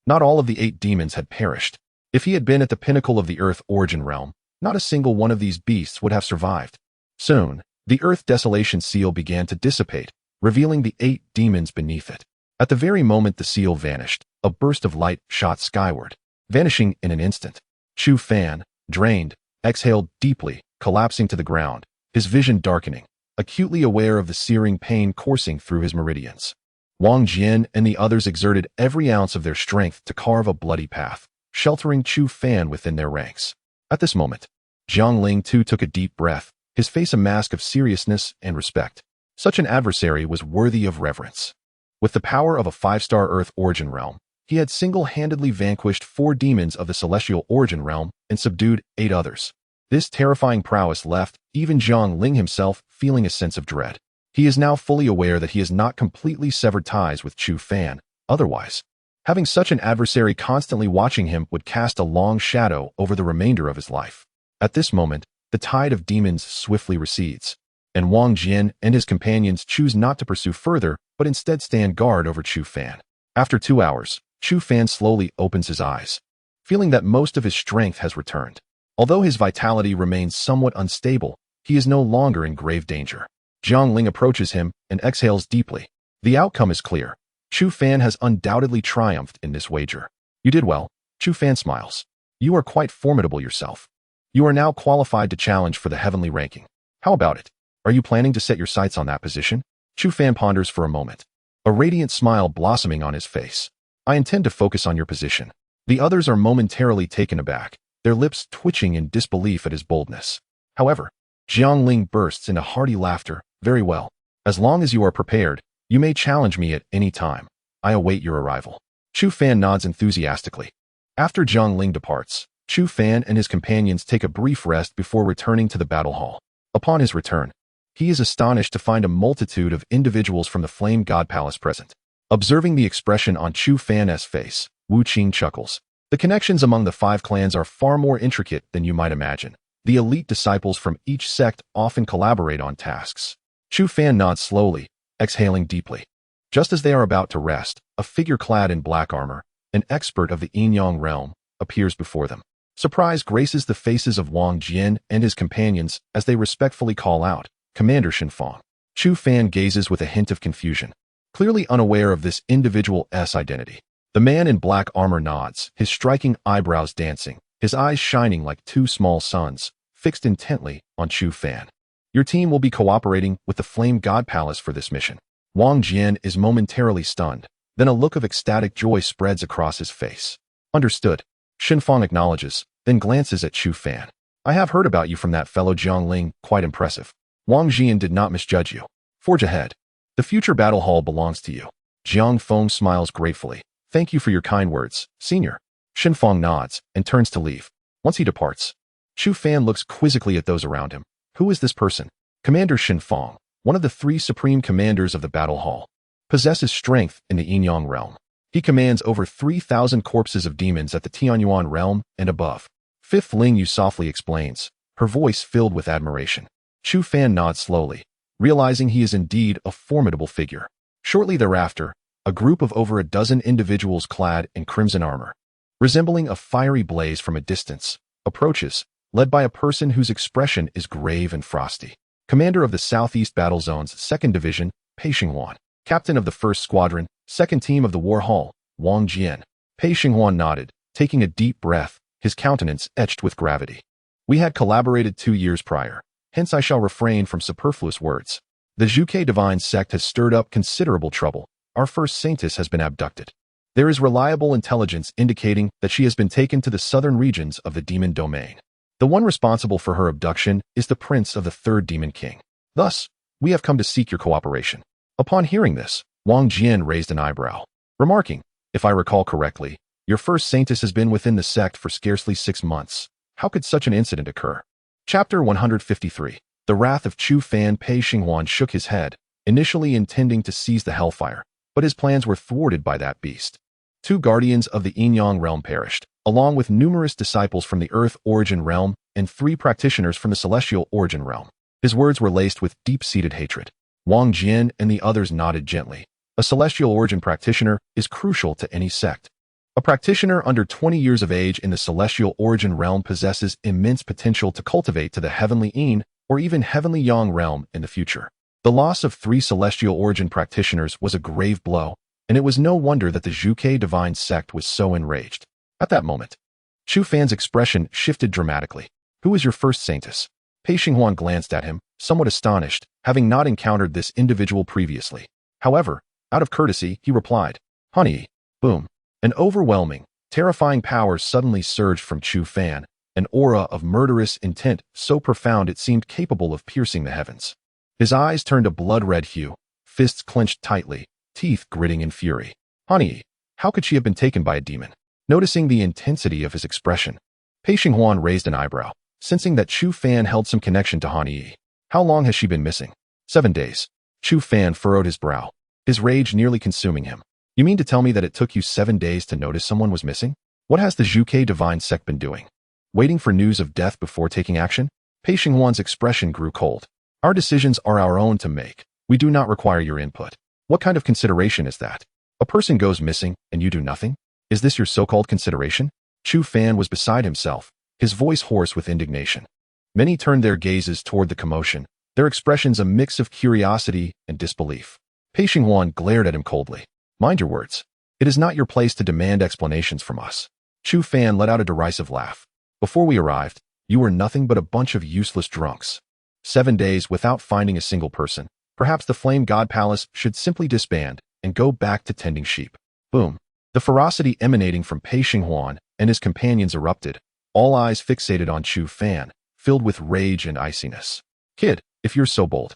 Not all of the 8 demons had perished. If he had been at the pinnacle of the Earth origin realm, not a single one of these beasts would have survived. Soon, the Earth Desolation seal began to dissipate, revealing the 8 demons beneath it. At the very moment the seal vanished, a burst of light shot skyward, vanishing in an instant. Chu Fan, drained, exhaled deeply, collapsing to the ground, his vision darkening, acutely aware of the searing pain coursing through his meridians. Wang Jian and the others exerted every ounce of their strength to carve a bloody path, sheltering Chu Fan within their ranks. At this moment, Jiang Ling too took a deep breath, his face a mask of seriousness and respect. Such an adversary was worthy of reverence. With the power of a 5-star Earth origin realm, he had single-handedly vanquished 4 demons of the celestial origin realm and subdued 8 others. This terrifying prowess left even Jiang Ling himself feeling a sense of dread. He is now fully aware that he has not completely severed ties with Chu Fan. Otherwise, having such an adversary constantly watching him would cast a long shadow over the remainder of his life. At this moment, the tide of demons swiftly recedes, and Wang Jian and his companions choose not to pursue further, but instead stand guard over Chu Fan. After 2 hours, Chu Fan slowly opens his eyes, feeling that most of his strength has returned. Although his vitality remains somewhat unstable, he is no longer in grave danger. Jiang Ling approaches him and exhales deeply. The outcome is clear. Chu Fan has undoubtedly triumphed in this wager. You did well. Chu Fan smiles. You are quite formidable yourself. You are now qualified to challenge for the heavenly ranking. How about it? Are you planning to set your sights on that position? Chu Fan ponders for a moment, a radiant smile blossoming on his face. I intend to focus on your position. The others are momentarily taken aback, their lips twitching in disbelief at his boldness. However, Jiang Ling bursts into hearty laughter. Very well. As long as you are prepared, you may challenge me at any time. I await your arrival. Chu Fan nods enthusiastically. After Jiang Ling departs, Chu Fan and his companions take a brief rest before returning to the battle hall. Upon his return, he is astonished to find a multitude of individuals from the Flame God Palace present. Observing the expression on Chu Fan's face, Wu Qing chuckles. The connections among the 5 clans are far more intricate than you might imagine. The elite disciples from each sect often collaborate on tasks. Chu Fan nods slowly, exhaling deeply. Just as they are about to rest, a figure clad in black armor, an expert of the Yin-Yang realm, appears before them. Surprise graces the faces of Wang Jian and his companions as they respectfully call out, Commander Shinfang. Chu Fan gazes with a hint of confusion, clearly unaware of this individual's identity. The man in black armor nods, his striking eyebrows dancing, his eyes shining like 2 small suns, fixed intently on Chu Fan. Your team will be cooperating with the Flame God Palace for this mission. Wang Jian is momentarily stunned, then a look of ecstatic joy spreads across his face. Understood. Shinfang acknowledges, then glances at Chu Fan. I have heard about you from that fellow Jiang Ling, quite impressive. Wang Jian did not misjudge you. Forge ahead. The future battle hall belongs to you. Jiang Feng smiles gratefully. Thank you for your kind words, senior. Shinfang nods and turns to leave. Once he departs, Chu Fan looks quizzically at those around him. Who is this person? Commander Shinfang, one of the 3 supreme commanders of the battle hall, possesses strength in the Yin-Yang realm. He commands over 3,000 corpses of demons at the Tianyuan realm and above. 5th Ling Yu softly explains, her voice filled with admiration. Chu Fan nods slowly, realizing he is indeed a formidable figure. Shortly thereafter, a group of over a dozen individuals clad in crimson armor, resembling a fiery blaze from a distance, approaches, led by a person whose expression is grave and frosty. Commander of the Southeast Battle Zone's 2nd Division, Pei Xinghuan. Captain of the 1st Squadron, 2nd Team of the War Hall, Wang Jian. Pei Xinghuan nodded, taking a deep breath, his countenance etched with gravity. We had collaborated 2 years prior, hence I shall refrain from superfluous words. The Zhuke Divine Sect has stirred up considerable trouble. Our first saintess has been abducted. There is reliable intelligence indicating that she has been taken to the southern regions of the Demon Domain. The one responsible for her abduction is the prince of the 3rd Demon King. Thus, we have come to seek your cooperation. Upon hearing this, Wang Jian raised an eyebrow, remarking, if I recall correctly, your first saintess has been within the sect for scarcely 6 months. How could such an incident occur? Chapter 153. The Wrath of Chu Fan. Pei Xinghuan shook his head, initially intending to seize the Hellfire, but his plans were thwarted by that beast. 2 guardians of the Yin-Yang realm perished, along with numerous disciples from the Earth Origin realm and 3 practitioners from the Celestial Origin realm. His words were laced with deep-seated hatred. Wang Jian and the others nodded gently. A Celestial Origin practitioner is crucial to any sect. A practitioner under 20 years of age in the Celestial Origin realm possesses immense potential to cultivate to the Heavenly Yin or even Heavenly Yang realm in the future. The loss of 3 Celestial Origin practitioners was a grave blow, and it was no wonder that the Zhuke Divine Sect was so enraged. At that moment, Chu Fan's expression shifted dramatically. Who is your first saintess? Pei Xinghuan glanced at him, somewhat astonished, having not encountered this individual previously. However, out of courtesy, he replied, Honey. Boom. An overwhelming, terrifying power suddenly surged from Chu Fan, an aura of murderous intent so profound it seemed capable of piercing the heavens. His eyes turned a blood-red hue, fists clenched tightly, teeth gritting in fury. Honey, how could she have been taken by a demon? Noticing the intensity of his expression, Pei Xinghuan raised an eyebrow, sensing that Chu Fan held some connection to Hanyi. How long has she been missing? 7 days. Chu Fan furrowed his brow, his rage nearly consuming him. You mean to tell me that it took you 7 days to notice someone was missing? What has the Zhuke Divine Sect been doing? Waiting for news of death before taking action? Pei Xinghuan's expression grew cold. Our decisions are our own to make. We do not require your input. What kind of consideration is that? A person goes missing and you do nothing? Is this your so-called consideration? Chu Fan was beside himself, his voice hoarse with indignation. Many turned their gazes toward the commotion, their expressions a mix of curiosity and disbelief. Pei Xinghuan glared at him coldly. Mind your words. It is not your place to demand explanations from us. Chu Fan let out a derisive laugh. Before we arrived, you were nothing but a bunch of useless drunks. 7 days without finding a single person. Perhaps the Flame God Palace should simply disband and go back to tending sheep. Boom. The ferocity emanating from Pei Xinghuan and his companions erupted, all eyes fixated on Chu Fan, filled with rage and iciness. Kid, if you're so bold,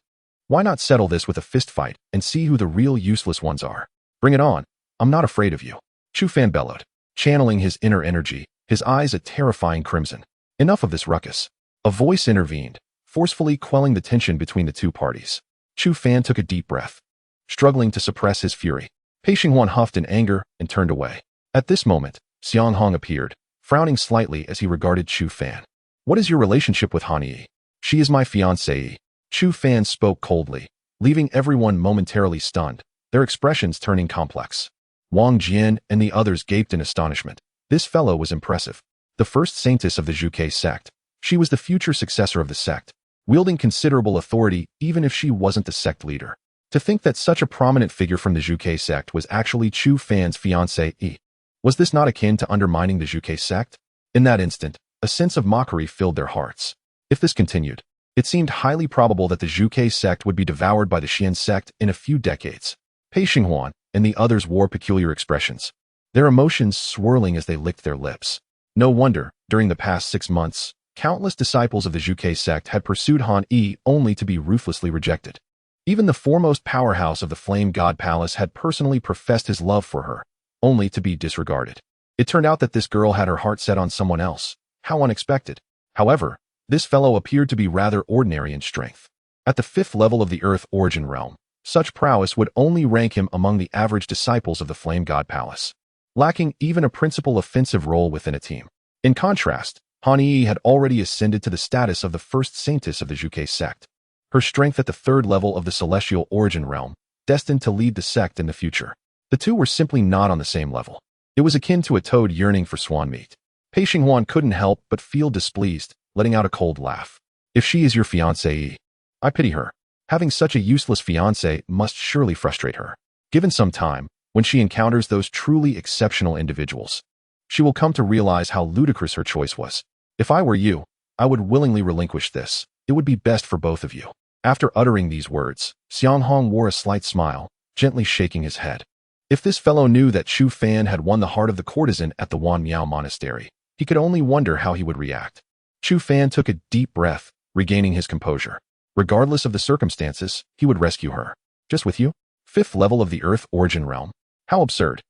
why not settle this with a fist fight and see who the real useless ones are? Bring it on. I'm not afraid of you. Chu Fan bellowed, channeling his inner energy, his eyes a terrifying crimson. Enough of this ruckus. A voice intervened, forcefully quelling the tension between the 2 parties. Chu Fan took a deep breath, struggling to suppress his fury. Pei Xinghuan huffed in anger and turned away. At this moment, Xiang Hong appeared, frowning slightly as he regarded Chu Fan. What is your relationship with Hanyi? She is my fiancée. Chu Fan spoke coldly, leaving everyone momentarily stunned, their expressions turning complex. Wang Jian and the others gaped in astonishment. This fellow was impressive. The first saintess of the Zhuke sect. She was the future successor of the sect, wielding considerable authority even if she wasn't the sect leader. To think that such a prominent figure from the Zhuke sect was actually Chu Fan's fiancée. Was this not akin to undermining the Zhuke sect? In that instant, a sense of mockery filled their hearts. If this continued, it seemed highly probable that the Zhuke sect would be devoured by the Xian sect in a few decades. Pei Xinghuan and the others wore peculiar expressions, their emotions swirling as they licked their lips. No wonder, during the past 6 months, countless disciples of the Zhuke sect had pursued Han Yi only to be ruthlessly rejected. Even the foremost powerhouse of the Flame God Palace had personally professed his love for her, only to be disregarded. It turned out that this girl had her heart set on someone else. How unexpected. However, this fellow appeared to be rather ordinary in strength. At the 5th level of the Earth Origin realm, such prowess would only rank him among the average disciples of the Flame God Palace, lacking even a principal offensive role within a team. In contrast, Han Yi had already ascended to the status of the first saintess of the Zhuke sect. her strength at the third level of the celestial origin realm, destined to lead the sect in the future. The two were simply not on the same level. It was akin to a toad yearning for swan meat. Pei Xinghuan couldn't help but feel displeased, letting out a cold laugh. If she is your fiancée, I pity her. Having such a useless fiancé must surely frustrate her. Given some time, when she encounters those truly exceptional individuals, she will come to realize how ludicrous her choice was. If I were you, I would willingly relinquish this. It would be best for both of you. After uttering these words, Xiang Hong wore a slight smile, gently shaking his head. If this fellow knew that Chu Fan had won the heart of the courtesan at the Wan Miao Monastery, he could only wonder how he would react. Chu Fan took a deep breath, regaining his composure. Regardless of the circumstances, he would rescue her. Just with you? 5th level of the Earth Origin Realm? How absurd.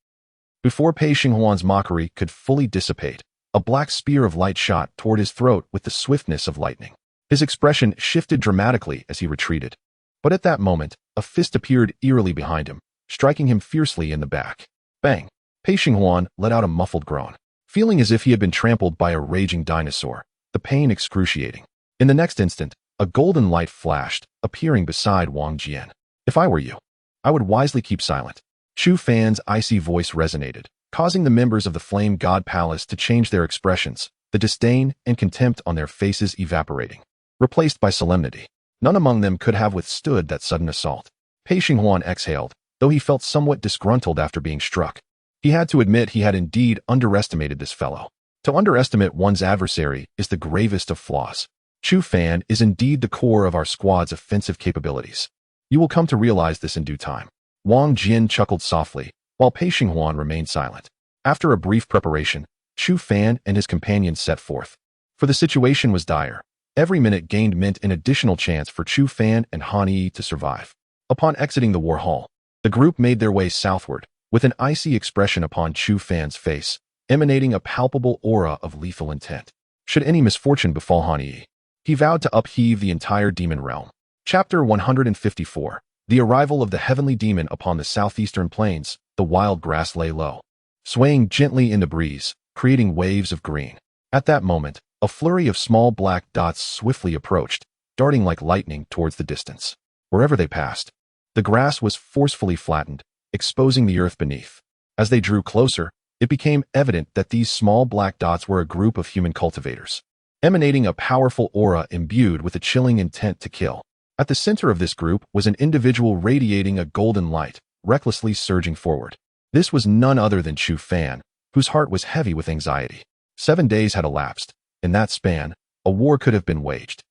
Before Pei Xinghuan's mockery could fully dissipate, a black spear of light shot toward his throat with the swiftness of lightning. His expression shifted dramatically as he retreated. But at that moment, a fist appeared eerily behind him, striking him fiercely in the back. Bang! Pei Xinghuan let out a muffled groan, feeling as if he had been trampled by a raging dinosaur, the pain excruciating. In the next instant, a golden light flashed, appearing beside Wang Jian. If I were you, I would wisely keep silent. Chu Fan's icy voice resonated, causing the members of the Flame God Palace to change their expressions, the disdain and contempt on their faces evaporating, replaced by solemnity. None among them could have withstood that sudden assault. Pei Xinghuan exhaled, though he felt somewhat disgruntled after being struck. He had to admit he had indeed underestimated this fellow. To underestimate one's adversary is the gravest of flaws. Chu Fan is indeed the core of our squad's offensive capabilities. You will come to realize this in due time. Wang Jian chuckled softly, while Pei Xinghuan remained silent. After a brief preparation, Chu Fan and his companions set forth. For the situation was dire. Every minute gained meant an additional chance for Chu Fan and Han Yi to survive. Upon exiting the war hall, the group made their way southward, with an icy expression upon Chu Fan's face, emanating a palpable aura of lethal intent. Should any misfortune befall Han Yi, he vowed to upheave the entire demon realm. Chapter 154. The arrival of the heavenly demon upon the southeastern plains. The wild grass lay low, swaying gently in the breeze, creating waves of green. At that moment, a flurry of small black dots swiftly approached, darting like lightning towards the distance. Wherever they passed, the grass was forcefully flattened, exposing the earth beneath. As they drew closer, it became evident that these small black dots were a group of human cultivators, emanating a powerful aura imbued with a chilling intent to kill. At the center of this group was an individual radiating a golden light, recklessly surging forward. This was none other than Chu Fan, whose heart was heavy with anxiety. 7 days had elapsed. In that span, a war could have been waged.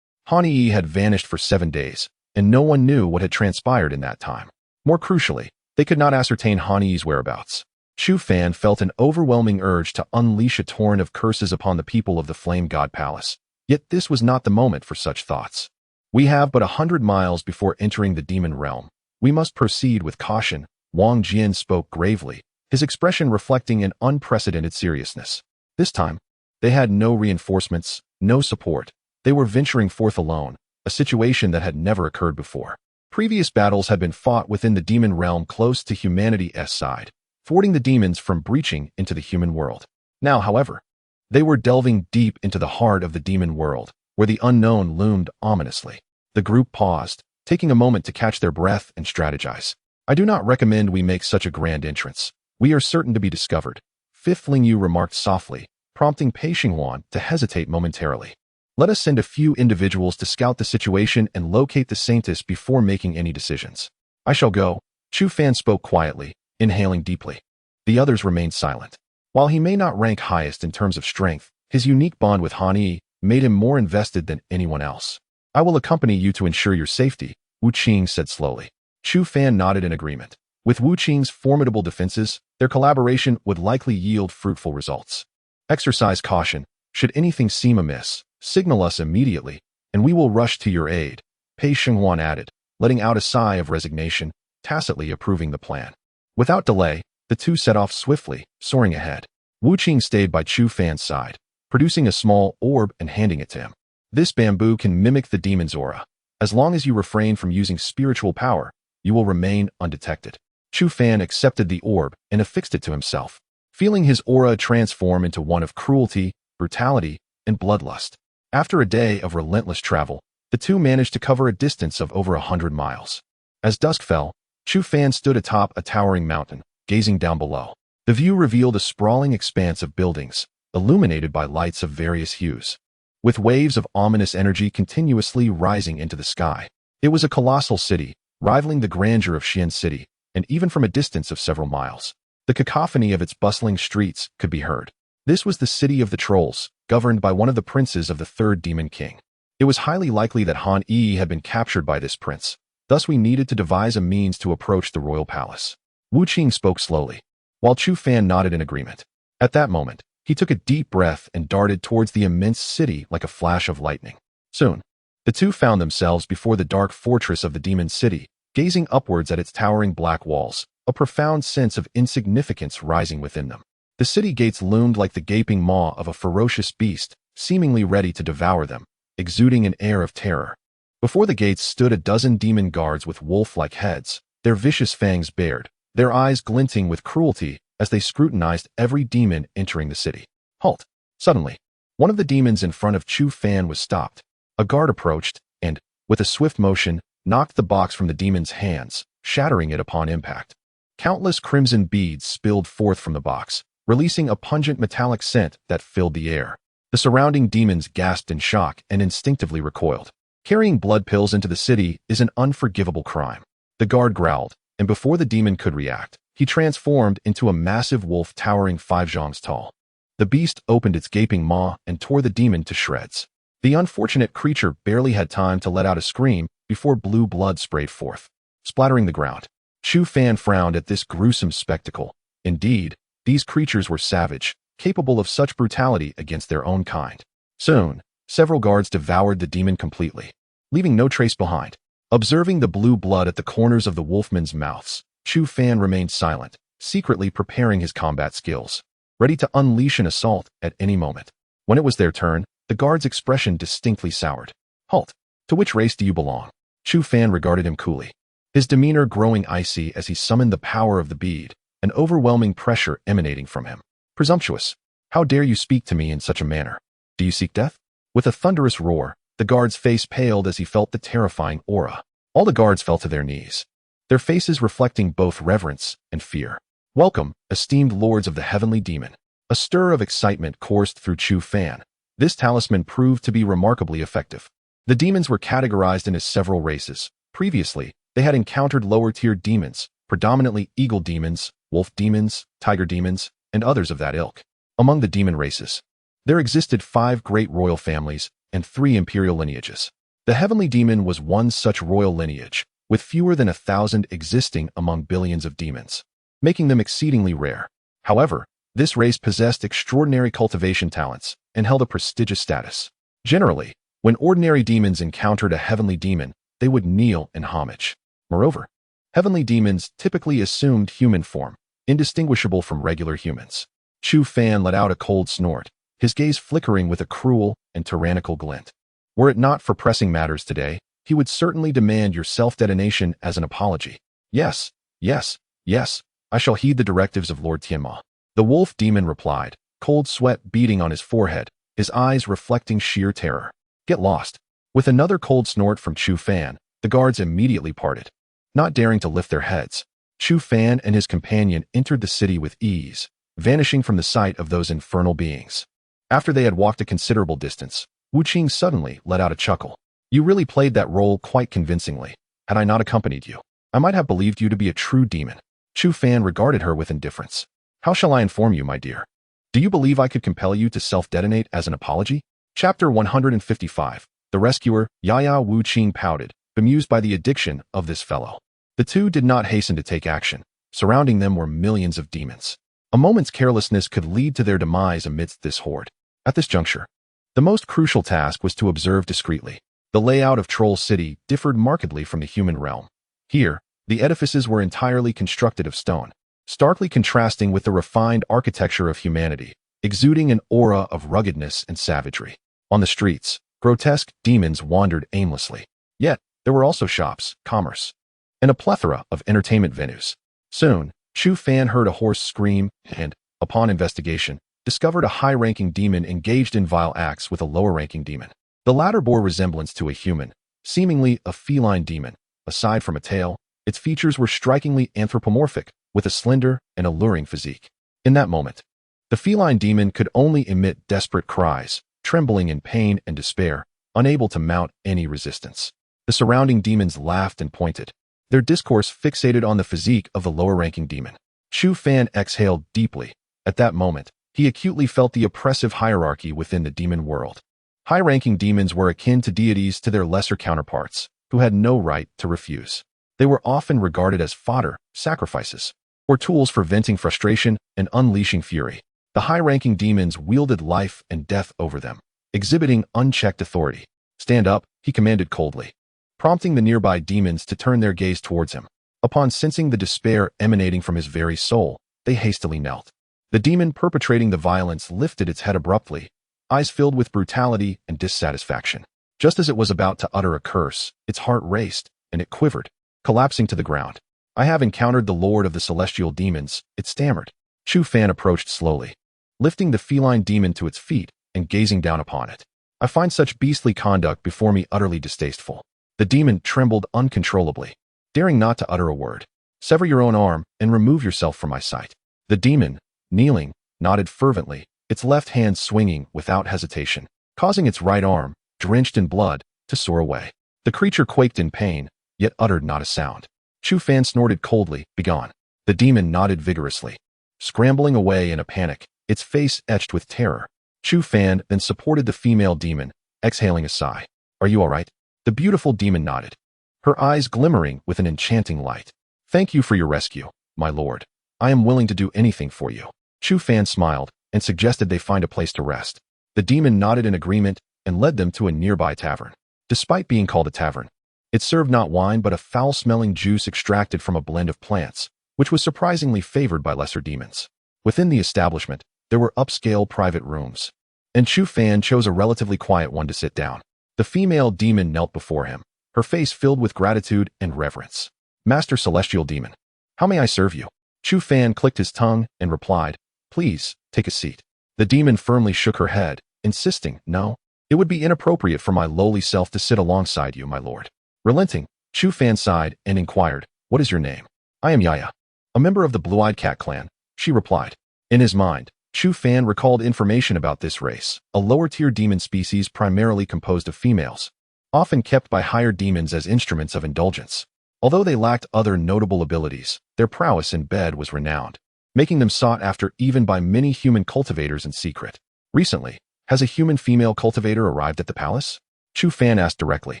Han Yi had vanished for 7 days, and no one knew what had transpired in that time. More crucially, they could not ascertain Han Yi's whereabouts. Chu Fan felt an overwhelming urge to unleash a torrent of curses upon the people of the Flame God Palace. Yet this was not the moment for such thoughts. We have but 100 miles before entering the demon realm. We must proceed with caution. Wang Jian spoke gravely, his expression reflecting an unprecedented seriousness. This time, they had no reinforcements, no support. They were venturing forth alone, a situation that had never occurred before. Previous battles had been fought within the demon realm close to humanity's side, thwarting the demons from breaching into the human world. Now, however, they were delving deep into the heart of the demon world, where the unknown loomed ominously. The group paused, taking a moment to catch their breath and strategize. I do not recommend we make such a grand entrance. We are certain to be discovered, Fifth Ling Yu remarked softly, prompting Pei Xinghuan to hesitate momentarily. Let us send a few individuals to scout the situation and locate the Saintess before making any decisions. I shall go. Chu Fan spoke quietly, inhaling deeply. The others remained silent. While he may not rank highest in terms of strength, his unique bond with Han Yi made him more invested than anyone else. I will accompany you to ensure your safety, Wu Qing said slowly. Chu Fan nodded in agreement. With Wu Qing's formidable defenses, their collaboration would likely yield fruitful results. Exercise caution. Should anything seem amiss, signal us immediately, and we will rush to your aid, Pei Xinghuan added, letting out a sigh of resignation, tacitly approving the plan. Without delay, the two set off swiftly, soaring ahead. Wu Qing stayed by Chu Fan's side, producing a small orb and handing it to him. This bamboo can mimic the demon's aura. As long as you refrain from using spiritual power, you will remain undetected. Chu Fan accepted the orb and affixed it to himself, feeling his aura transform into one of cruelty, brutality, and bloodlust. After a day of relentless travel, The two managed to cover a distance of over 100 miles. As dusk fell, Chu Fan stood atop a towering mountain, gazing down below. The view revealed a sprawling expanse of buildings, illuminated by lights of various hues, with waves of ominous energy continuously rising into the sky. It was a colossal city, rivaling the grandeur of Xian City, and even from a distance of several miles, the cacophony of its bustling streets could be heard. This was the city of the trolls, governed by one of the princes of the third demon king. It was highly likely that Han Yi had been captured by this prince, thus we needed to devise a means to approach the royal palace. Wu Qing spoke slowly, while Chu Fan nodded in agreement. At that moment, he took a deep breath and darted towards the immense city like a flash of lightning. Soon, the two found themselves before the dark fortress of the demon city, gazing upwards at its towering black walls, a profound sense of insignificance rising within them. The city gates loomed like the gaping maw of a ferocious beast, seemingly ready to devour them, exuding an air of terror. Before the gates stood a dozen demon guards with wolf-like heads, their vicious fangs bared, their eyes glinting with cruelty as they scrutinized every demon entering the city. Halt! Suddenly, one of the demons in front of Chu Fan was stopped. A guard approached and, with a swift motion, knocked the box from the demon's hands, shattering it upon impact. Countless crimson beads spilled forth from the box, releasing a pungent metallic scent that filled the air. The surrounding demons gasped in shock and instinctively recoiled. Carrying blood pills into the city is an unforgivable crime. The guard growled, and before the demon could react, he transformed into a massive wolf towering 5 zhongs tall. The beast opened its gaping maw and tore the demon to shreds. The unfortunate creature barely had time to let out a scream before blue blood sprayed forth, splattering the ground. Chu Fan frowned at this gruesome spectacle. Indeed, these creatures were savage, capable of such brutality against their own kind. Soon, several guards devoured the demon completely, leaving no trace behind. Observing the blue blood at the corners of the wolfmen's mouths, Chu Fan remained silent, secretly preparing his combat skills, ready to unleash an assault at any moment. When it was their turn, the guard's expression distinctly soured. Halt! To which race do you belong? Chu Fan regarded him coolly, his demeanor growing icy as he summoned the power of the bead, an overwhelming pressure emanating from him. Presumptuous! How dare you speak to me in such a manner? Do you seek death? With a thunderous roar, the guard's face paled as he felt the terrifying aura. All the guards fell to their knees, their faces reflecting both reverence and fear. Welcome, esteemed lords of the heavenly demon. A stir of excitement coursed through Chu Fan. This talisman proved to be remarkably effective. The demons were categorized into several races. Previously, they had encountered lower-tier demons, predominantly eagle demons, wolf demons, tiger demons, and others of that ilk. Among the demon races, there existed 5 great royal families and 3 imperial lineages. The heavenly demon was one such royal lineage, with fewer than 1,000 existing among billions of demons, making them exceedingly rare. However, this race possessed extraordinary cultivation talents and held a prestigious status. Generally, when ordinary demons encountered a heavenly demon, they would kneel in homage. Moreover, heavenly demons typically assumed human form, indistinguishable from regular humans. Chu Fan let out a cold snort, his gaze flickering with a cruel and tyrannical glint. Were it not for pressing matters today, he would certainly demand your self-detonation as an apology. Yes, yes, yes, I shall heed the directives of Lord Tianma. The wolf demon replied, cold sweat beading on his forehead, his eyes reflecting sheer terror. Get lost. With another cold snort from Chu Fan, the guards immediately parted. Not daring to lift their heads, Chu Fan and his companion entered the city with ease, vanishing from the sight of those infernal beings. After they had walked a considerable distance, Wu Qing suddenly let out a chuckle. You really played that role quite convincingly. Had I not accompanied you, I might have believed you to be a true demon. Chu Fan regarded her with indifference. How shall I inform you, my dear? Do you believe I could compel you to self-detonate as an apology? Chapter 155. The Rescuer. Yaya Wu Qing pouted, bemused by the addiction of this fellow. The two did not hasten to take action. Surrounding them were millions of demons. A moment's carelessness could lead to their demise amidst this horde. At this juncture, the most crucial task was to observe discreetly. The layout of Troll City differed markedly from the human realm. Here, the edifices were entirely constructed of stone, starkly contrasting with the refined architecture of humanity, exuding an aura of ruggedness and savagery. On the streets, grotesque demons wandered aimlessly. Yet, there were also shops, commerce, and a plethora of entertainment venues. Soon, Chu Fan heard a hoarse scream and, upon investigation, discovered a high-ranking demon engaged in vile acts with a lower-ranking demon. The latter bore resemblance to a human, Seemingly a feline demon, aside from a tail, its features were strikingly anthropomorphic, with a slender and alluring physique. In that moment, the feline demon could only emit desperate cries, trembling in pain and despair, unable to mount any resistance. The surrounding demons laughed and pointed, their discourse fixated on the physique of the lower-ranking demon. Chu Fan exhaled deeply. At that moment, he acutely felt the oppressive hierarchy within the demon world. High-ranking demons were akin to deities to their lesser counterparts, who had no right to refuse. They were often regarded as fodder, sacrifices, or tools for venting frustration and unleashing fury. The high-ranking demons wielded life and death over them, exhibiting unchecked authority. "Stand up," he commanded coldly, prompting the nearby demons to turn their gaze towards him. Upon sensing the despair emanating from his very soul, they hastily knelt. The demon perpetrating the violence lifted its head abruptly, eyes filled with brutality and dissatisfaction. Just as it was about to utter a curse, its heart raced, and it quivered, collapsing to the ground. "I have encountered the Lord of the Celestial Demons," it stammered. Chu Fan approached slowly, lifting the feline demon to its feet and gazing down upon it. "I find such beastly conduct before me utterly distasteful." The demon trembled uncontrollably, daring not to utter a word. "Sever your own arm and remove yourself from my sight." The demon, kneeling, nodded fervently, its left hand swinging without hesitation, causing its right arm, drenched in blood, to soar away. The creature quaked in pain, yet uttered not a sound. Chu Fan snorted coldly, "Begone." The demon nodded vigorously, scrambling away in a panic, its face etched with terror. Chu Fan then supported the female demon, exhaling a sigh. "Are you all right?" The beautiful demon nodded, her eyes glimmering with an enchanting light. "Thank you for your rescue, my lord. I am willing to do anything for you." Chu Fan smiled and suggested they find a place to rest. The demon nodded in agreement and led them to a nearby tavern. Despite being called a tavern, it served not wine but a foul-smelling juice extracted from a blend of plants, which was surprisingly favored by lesser demons. Within the establishment, there were upscale private rooms, and Chu Fan chose a relatively quiet one to sit down. The female demon knelt before him, her face filled with gratitude and reverence. "Master Celestial Demon, how may I serve you?" Chu Fan clicked his tongue and replied, "Please, take a seat." The demon firmly shook her head, insisting, "No, it would be inappropriate for my lowly self to sit alongside you, my lord." Relenting, Chu Fan sighed and inquired, "What is your name?" "I am Yaya, a member of the Blue-Eyed Cat clan," she replied. In his mind, Chu Fan recalled information about this race, a lower-tier demon species primarily composed of females, often kept by higher demons as instruments of indulgence. Although they lacked other notable abilities, their prowess in bed was renowned, making them sought after even by many human cultivators in secret. "Recently, has a human female cultivator arrived at the palace?" Chu Fan asked directly,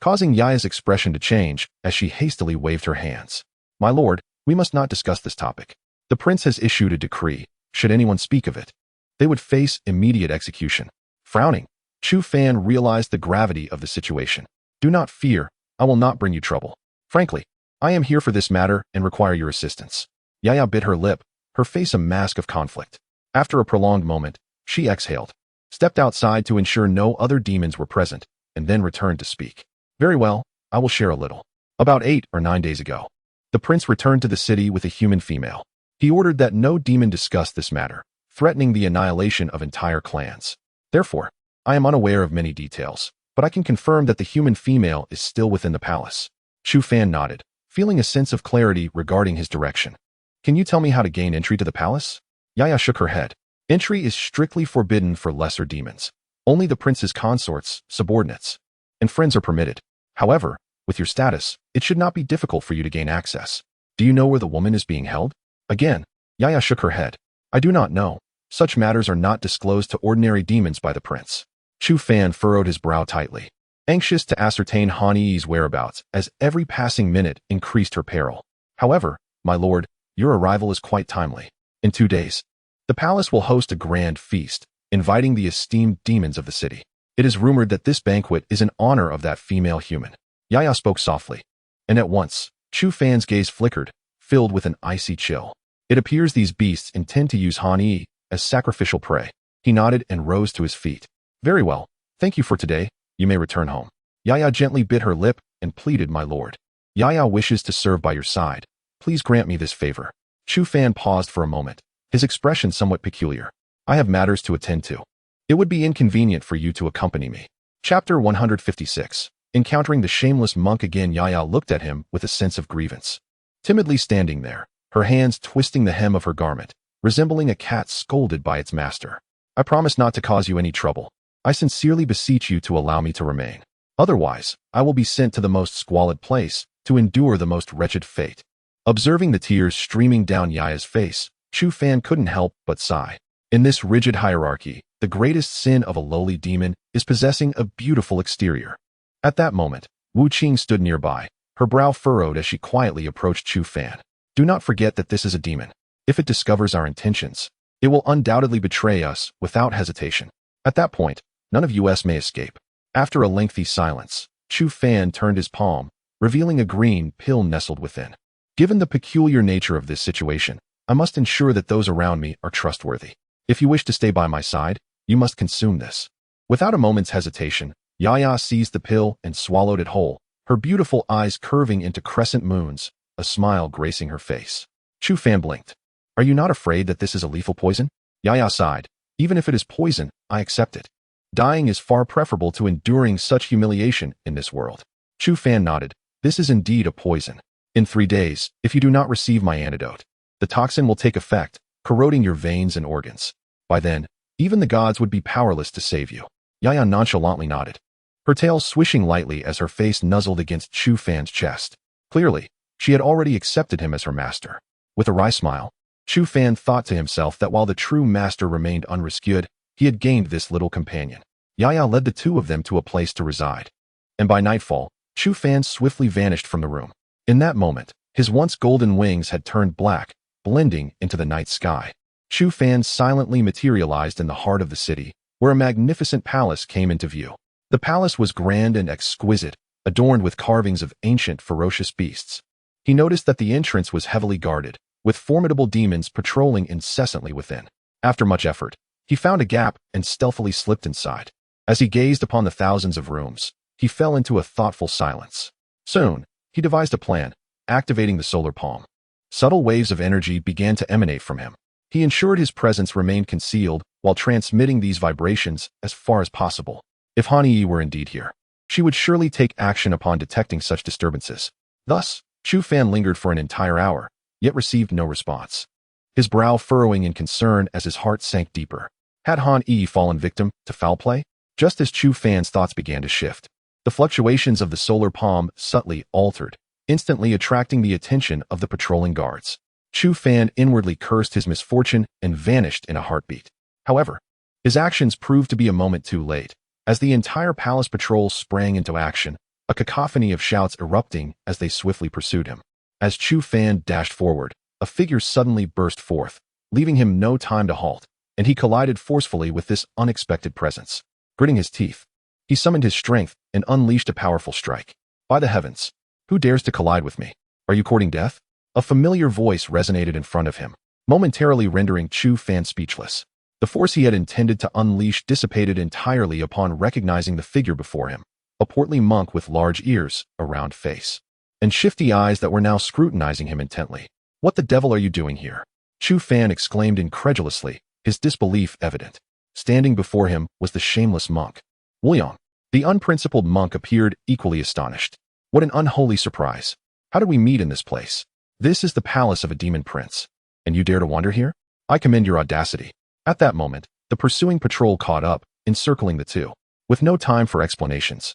causing Yaya's expression to change as she hastily waved her hands. "My lord, we must not discuss this topic. The prince has issued a decree. Should anyone speak of it, they would face immediate execution." Frowning, Chu Fan realized the gravity of the situation. "Do not fear, I will not bring you trouble. Frankly, I am here for this matter and require your assistance." Yaya bit her lip, her face a mask of conflict. After a prolonged moment, she exhaled, stepped outside to ensure no other demons were present, and then returned to speak. "Very well, I will share a little. About 8 or 9 days ago, the prince returned to the city with a human female. He ordered that no demon discuss this matter, threatening the annihilation of entire clans. Therefore, I am unaware of many details, but I can confirm that the human female is still within the palace." Chu Fan nodded, feeling a sense of clarity regarding his direction. "Can you tell me how to gain entry to the palace?" Yaya shook her head. "Entry is strictly forbidden for lesser demons. Only the prince's consorts, subordinates, and friends are permitted. However, with your status, it should not be difficult for you to gain access. Do you know where the woman is being held?" Again, Yaya shook her head. "I do not know. Such matters are not disclosed to ordinary demons by the prince." Chu Fan furrowed his brow tightly, anxious to ascertain Han Yi's whereabouts as every passing minute increased her peril. "However, my lord, your arrival is quite timely. In 2 days, the palace will host a grand feast, inviting the esteemed demons of the city. It is rumored that this banquet is in honor of that female human." Yaya spoke softly, and at once, Chu Fan's gaze flickered, filled with an icy chill. "It appears these beasts intend to use Han Yi as sacrificial prey." He nodded and rose to his feet. "Very well, thank you for today. You may return home." Yaya gently bit her lip and pleaded, "My lord, Yaya wishes to serve by your side. Please grant me this favor." Chu Fan paused for a moment, his expression somewhat peculiar. "I have matters to attend to. It would be inconvenient for you to accompany me." Chapter 156. Encountering the shameless monk again, Yaya looked at him with a sense of grievance. Timidly standing there, her hands twisting the hem of her garment, resembling a cat scolded by its master. I promise not to cause you any trouble. I sincerely beseech you to allow me to remain. Otherwise, I will be sent to the most squalid place to endure the most wretched fate. Observing the tears streaming down Yaya's face, Chu Fan couldn't help but sigh. In this rigid hierarchy, the greatest sin of a lowly demon is possessing a beautiful exterior. At that moment, Wu Qing stood nearby, her brow furrowed as she quietly approached Chu Fan. Do not forget that this is a demon. If it discovers our intentions, it will undoubtedly betray us without hesitation. At that point, none of us may escape. After a lengthy silence, Chu Fan turned his palm, revealing a green pill nestled within. Given the peculiar nature of this situation, I must ensure that those around me are trustworthy. If you wish to stay by my side, you must consume this. Without a moment's hesitation, Yaya seized the pill and swallowed it whole, her beautiful eyes curving into crescent moons, a smile gracing her face. Chu Fan blinked. Are you not afraid that this is a lethal poison? Yaya sighed. Even if it is poison, I accept it. Dying is far preferable to enduring such humiliation in this world. Chu Fan nodded. This is indeed a poison. In 3 days, if you do not receive my antidote, the toxin will take effect, corroding your veins and organs. By then, even the gods would be powerless to save you. Yaya nonchalantly nodded, her tail swishing lightly as her face nuzzled against Chu Fan's chest. Clearly, she had already accepted him as her master. With a wry smile, Chu Fan thought to himself that while the true master remained unrescued, he had gained this little companion. Yaya led the two of them to a place to reside. And by nightfall, Chu Fan swiftly vanished from the room. In that moment, his once golden wings had turned black, blending into the night sky. Chu Fan silently materialized in the heart of the city, where a magnificent palace came into view. The palace was grand and exquisite, adorned with carvings of ancient, ferocious beasts. He noticed that the entrance was heavily guarded, with formidable demons patrolling incessantly within. After much effort, he found a gap and stealthily slipped inside. As he gazed upon the thousands of rooms, he fell into a thoughtful silence. Soon, he devised a plan, activating the solar palm. Subtle waves of energy began to emanate from him. He ensured his presence remained concealed while transmitting these vibrations as far as possible. If Han Yi were indeed here, she would surely take action upon detecting such disturbances. Thus, Chu Fan lingered for an entire hour, yet received no response. His brow furrowing in concern as his heart sank deeper. Had Han Yi fallen victim to foul play? Just as Chu Fan's thoughts began to shift, the fluctuations of the solar palm subtly altered, instantly attracting the attention of the patrolling guards. Chu Fan inwardly cursed his misfortune and vanished in a heartbeat. However, his actions proved to be a moment too late. As the entire palace patrol sprang into action, a cacophony of shouts erupting as they swiftly pursued him. As Chu Fan dashed forward, a figure suddenly burst forth, leaving him no time to halt, and he collided forcefully with this unexpected presence. Gritting his teeth, he summoned his strength and unleashed a powerful strike. By the heavens, who dares to collide with me? Are you courting death? A familiar voice resonated in front of him, momentarily rendering Chu Fan speechless. The force he had intended to unleash dissipated entirely upon recognizing the figure before him, a portly monk with large ears, a round face, and shifty eyes that were now scrutinizing him intently. What the devil are you doing here? Chu Fan exclaimed incredulously, his disbelief evident. Standing before him was the shameless monk. Wuyong. The unprincipled monk appeared equally astonished. What an unholy surprise. How did we meet in this place? This is the palace of a demon prince. And you dare to wander here? I commend your audacity. At that moment, the pursuing patrol caught up, encircling the two. With no time for explanations,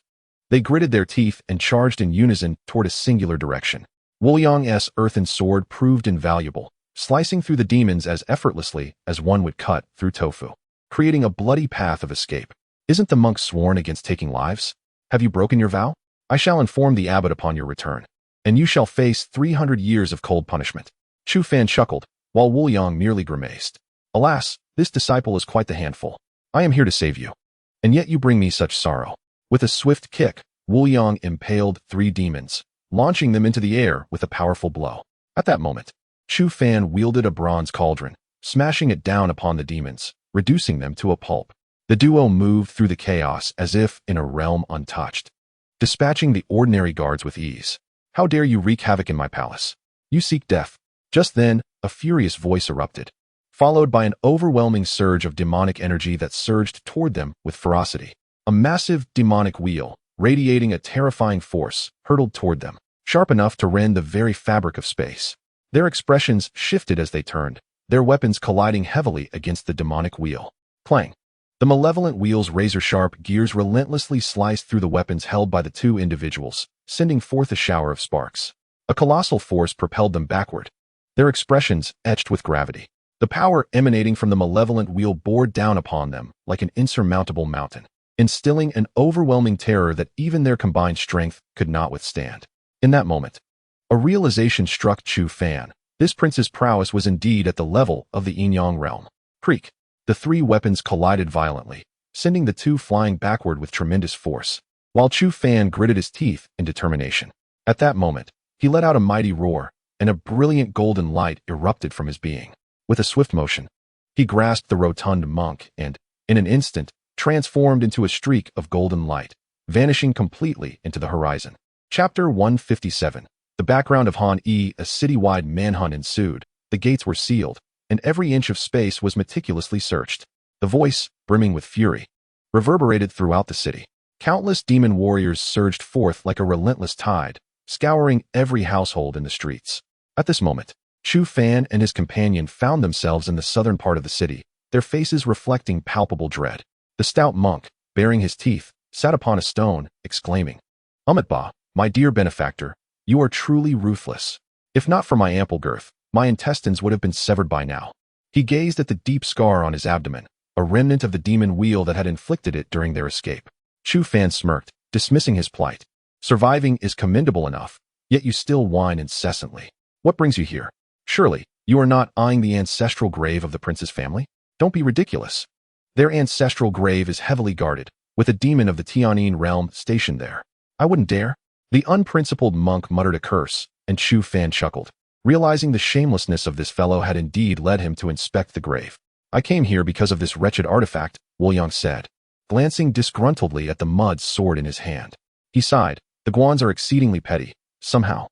they gritted their teeth and charged in unison toward a singular direction. Wuyong's earthen sword proved invaluable, slicing through the demons as effortlessly as one would cut through tofu, creating a bloody path of escape. Isn't the monk sworn against taking lives? Have you broken your vow? I shall inform the abbot upon your return, and you shall face 300 years of cold punishment. Chu Fan chuckled, while Wuyong merely grimaced. Alas, this disciple is quite the handful. I am here to save you, and yet you bring me such sorrow. With a swift kick, Wuyong impaled 3 demons, launching them into the air with a powerful blow. At that moment, Chu Fan wielded a bronze cauldron, smashing it down upon the demons, reducing them to a pulp. The duo moved through the chaos as if in a realm untouched, dispatching the ordinary guards with ease. How dare you wreak havoc in my palace? You seek death. Just then, a furious voice erupted, followed by an overwhelming surge of demonic energy that surged toward them with ferocity. A massive demonic wheel, radiating a terrifying force, hurtled toward them, sharp enough to rend the very fabric of space. Their expressions shifted as they turned, their weapons colliding heavily against the demonic wheel. Clang! The malevolent wheel's razor-sharp gears relentlessly sliced through the weapons held by the two individuals, sending forth a shower of sparks. A colossal force propelled them backward, their expressions etched with gravity. The power emanating from the malevolent wheel bore down upon them like an insurmountable mountain, instilling an overwhelming terror that even their combined strength could not withstand. In that moment, a realization struck Chu Fan. This prince's prowess was indeed at the level of the Yin-Yang realm. Creak! The three weapons collided violently, sending the two flying backward with tremendous force, while Chu Fan gritted his teeth in determination. At that moment, he let out a mighty roar, and a brilliant golden light erupted from his being. With a swift motion, he grasped the rotund monk and, in an instant, transformed into a streak of golden light, vanishing completely into the horizon. Chapter 157. The background of Han E. A citywide manhunt ensued. The gates were sealed, and every inch of space was meticulously searched. The voice, brimming with fury, reverberated throughout the city. Countless demon warriors surged forth like a relentless tide, scouring every household in the streets. At this moment, Chu Fan and his companion found themselves in the southern part of the city, their faces reflecting palpable dread. The stout monk, baring his teeth, sat upon a stone, exclaiming, "Umitba, my dear benefactor, you are truly ruthless. If not for my ample girth, my intestines would have been severed by now." He gazed at the deep scar on his abdomen, a remnant of the demon wheel that had inflicted it during their escape. Chu Fan smirked, dismissing his plight. "Surviving is commendable enough, yet you still whine incessantly. What brings you here? Surely, you are not eyeing the ancestral grave of the prince's family? Don't be ridiculous. Their ancestral grave is heavily guarded, with a demon of the Tianyin realm stationed there. I wouldn't dare." The unprincipled monk muttered a curse, and Chu Fan chuckled, realizing the shamelessness of this fellow had indeed led him to inspect the grave. "I came here because of this wretched artifact," Woyang said, glancing disgruntledly at the mud sword in his hand. He sighed. "The Guans are exceedingly petty, somehow.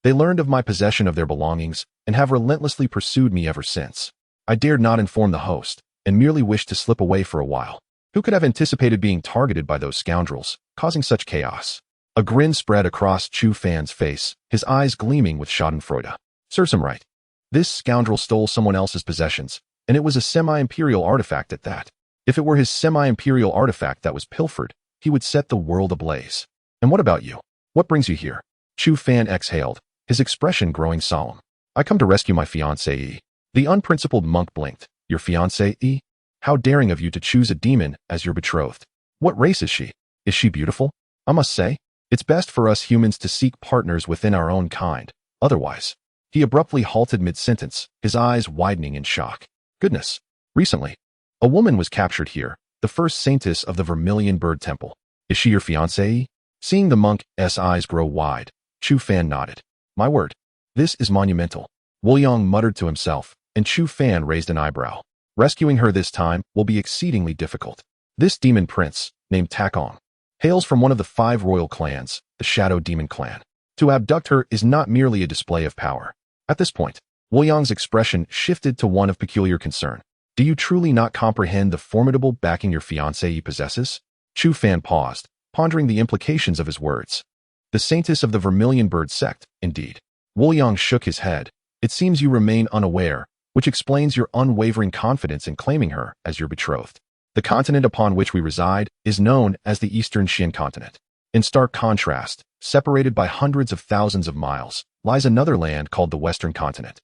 They learned of my possession of their belongings and have relentlessly pursued me ever since. I dared not inform the host, and merely wished to slip away for a while. Who could have anticipated being targeted by those scoundrels, causing such chaos?" A grin spread across Chu Fan's face, his eyes gleaming with schadenfreude. "Serves him right. This scoundrel stole someone else's possessions, and it was a semi-imperial artifact at that. If it were his semi-imperial artifact that was pilfered, he would set the world ablaze. And what about you? What brings you here?" Chu Fan exhaled, his expression growing solemn. "I come to rescue my fiancée." The unprincipled monk blinked. "Your fiancée? How daring of you to choose a demon as your betrothed. What race is she? Is she beautiful? I must say, it's best for us humans to seek partners within our own kind. Otherwise..." He abruptly halted mid-sentence, his eyes widening in shock. "Goodness. Recently, a woman was captured here, the first saintess of the Vermilion Bird Temple. Is she your fiancée?" Seeing the monk's eyes grow wide, Chu Fan nodded. "My word. This is monumental." Woyang muttered to himself, and Chu Fan raised an eyebrow. "Rescuing her this time will be exceedingly difficult. This demon prince, named Takong, hails from one of the 5 royal clans, the Shadow Demon Clan. To abduct her is not merely a display of power." At this point, Woyang's expression shifted to one of peculiar concern. "Do you truly not comprehend the formidable backing your fiancée possesses?" Chu Fan paused, pondering the implications of his words. "The saintess of the Vermilion Bird sect, indeed." Woyang shook his head. "It seems you remain unaware, which explains your unwavering confidence in claiming her as your betrothed. The continent upon which we reside is known as the Eastern Xian continent. In stark contrast, separated by hundreds of thousands of miles, lies another land called the Western continent.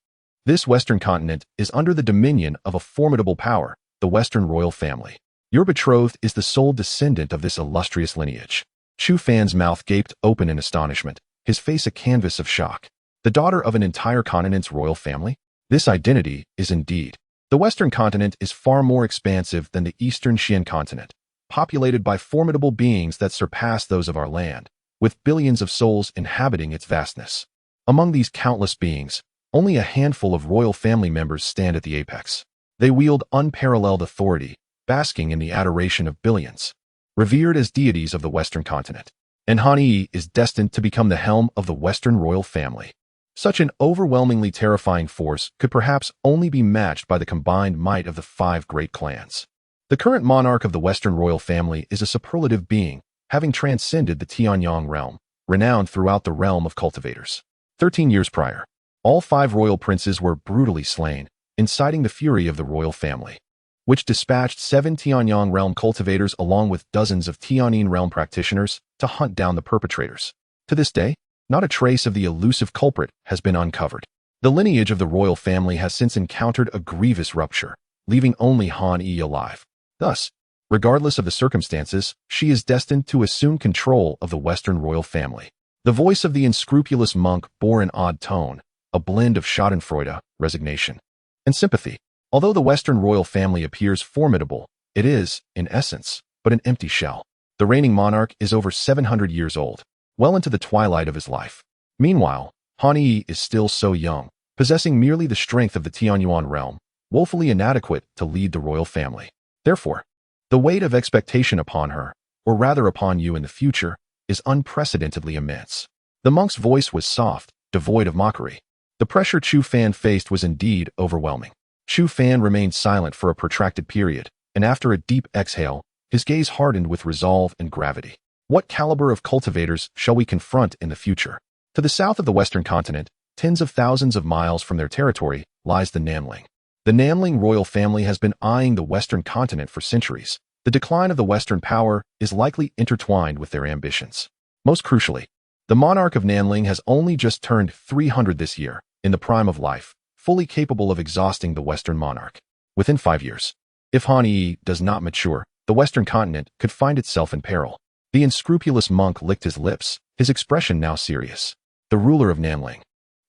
This Western continent is under the dominion of a formidable power, the Western royal family. Your betrothed is the sole descendant of this illustrious lineage." Chu Fan's mouth gaped open in astonishment, his face a canvas of shock. The daughter of an entire continent's royal family? This identity is indeed. The Western continent is far more expansive than the Eastern Xian continent, populated by formidable beings that surpass those of our land, with billions of souls inhabiting its vastness. Among these countless beings, only a handful of royal family members stand at the apex. They wield unparalleled authority, basking in the adoration of billions, revered as deities of the Western continent. And Han Yi is destined to become the helm of the Western royal family. Such an overwhelmingly terrifying force could perhaps only be matched by the combined might of the 5 great clans. The current monarch of the Western royal family is a superlative being, having transcended the Tianyang realm, renowned throughout the realm of cultivators. 13 years prior, all 5 royal princes were brutally slain, inciting the fury of the royal family, which dispatched 7 Tianyang realm cultivators along with dozens of Tianyin realm practitioners to hunt down the perpetrators. To this day, not a trace of the elusive culprit has been uncovered. The lineage of the royal family has since encountered a grievous rupture, leaving only Han Yi alive. Thus, regardless of the circumstances, she is destined to assume control of the Western royal family. The voice of the unscrupulous monk bore an odd tone, a blend of schadenfreude, resignation, and sympathy. Although the Western royal family appears formidable, it is, in essence, but an empty shell. The reigning monarch is over 700 years old, well into the twilight of his life. Meanwhile, Han Yi is still so young, possessing merely the strength of the Tianyuan realm, woefully inadequate to lead the royal family. Therefore, the weight of expectation upon her, or rather upon you in the future, is unprecedentedly immense. The monk's voice was soft, devoid of mockery. The pressure Chu Fan faced was indeed overwhelming. Chu Fan remained silent for a protracted period, and after a deep exhale, his gaze hardened with resolve and gravity. What caliber of cultivators shall we confront in the future? To the south of the Western continent, tens of thousands of miles from their territory, lies the Nanling. The Nanling royal family has been eyeing the Western continent for centuries. The decline of the Western power is likely intertwined with their ambitions. Most crucially, the monarch of Nanling has only just turned 300 this year, in the prime of life, fully capable of exhausting the Western monarch. Within 5 years, if Han Yi does not mature, the Western continent could find itself in peril. The unscrupulous monk licked his lips, his expression now serious. The ruler of Nanling,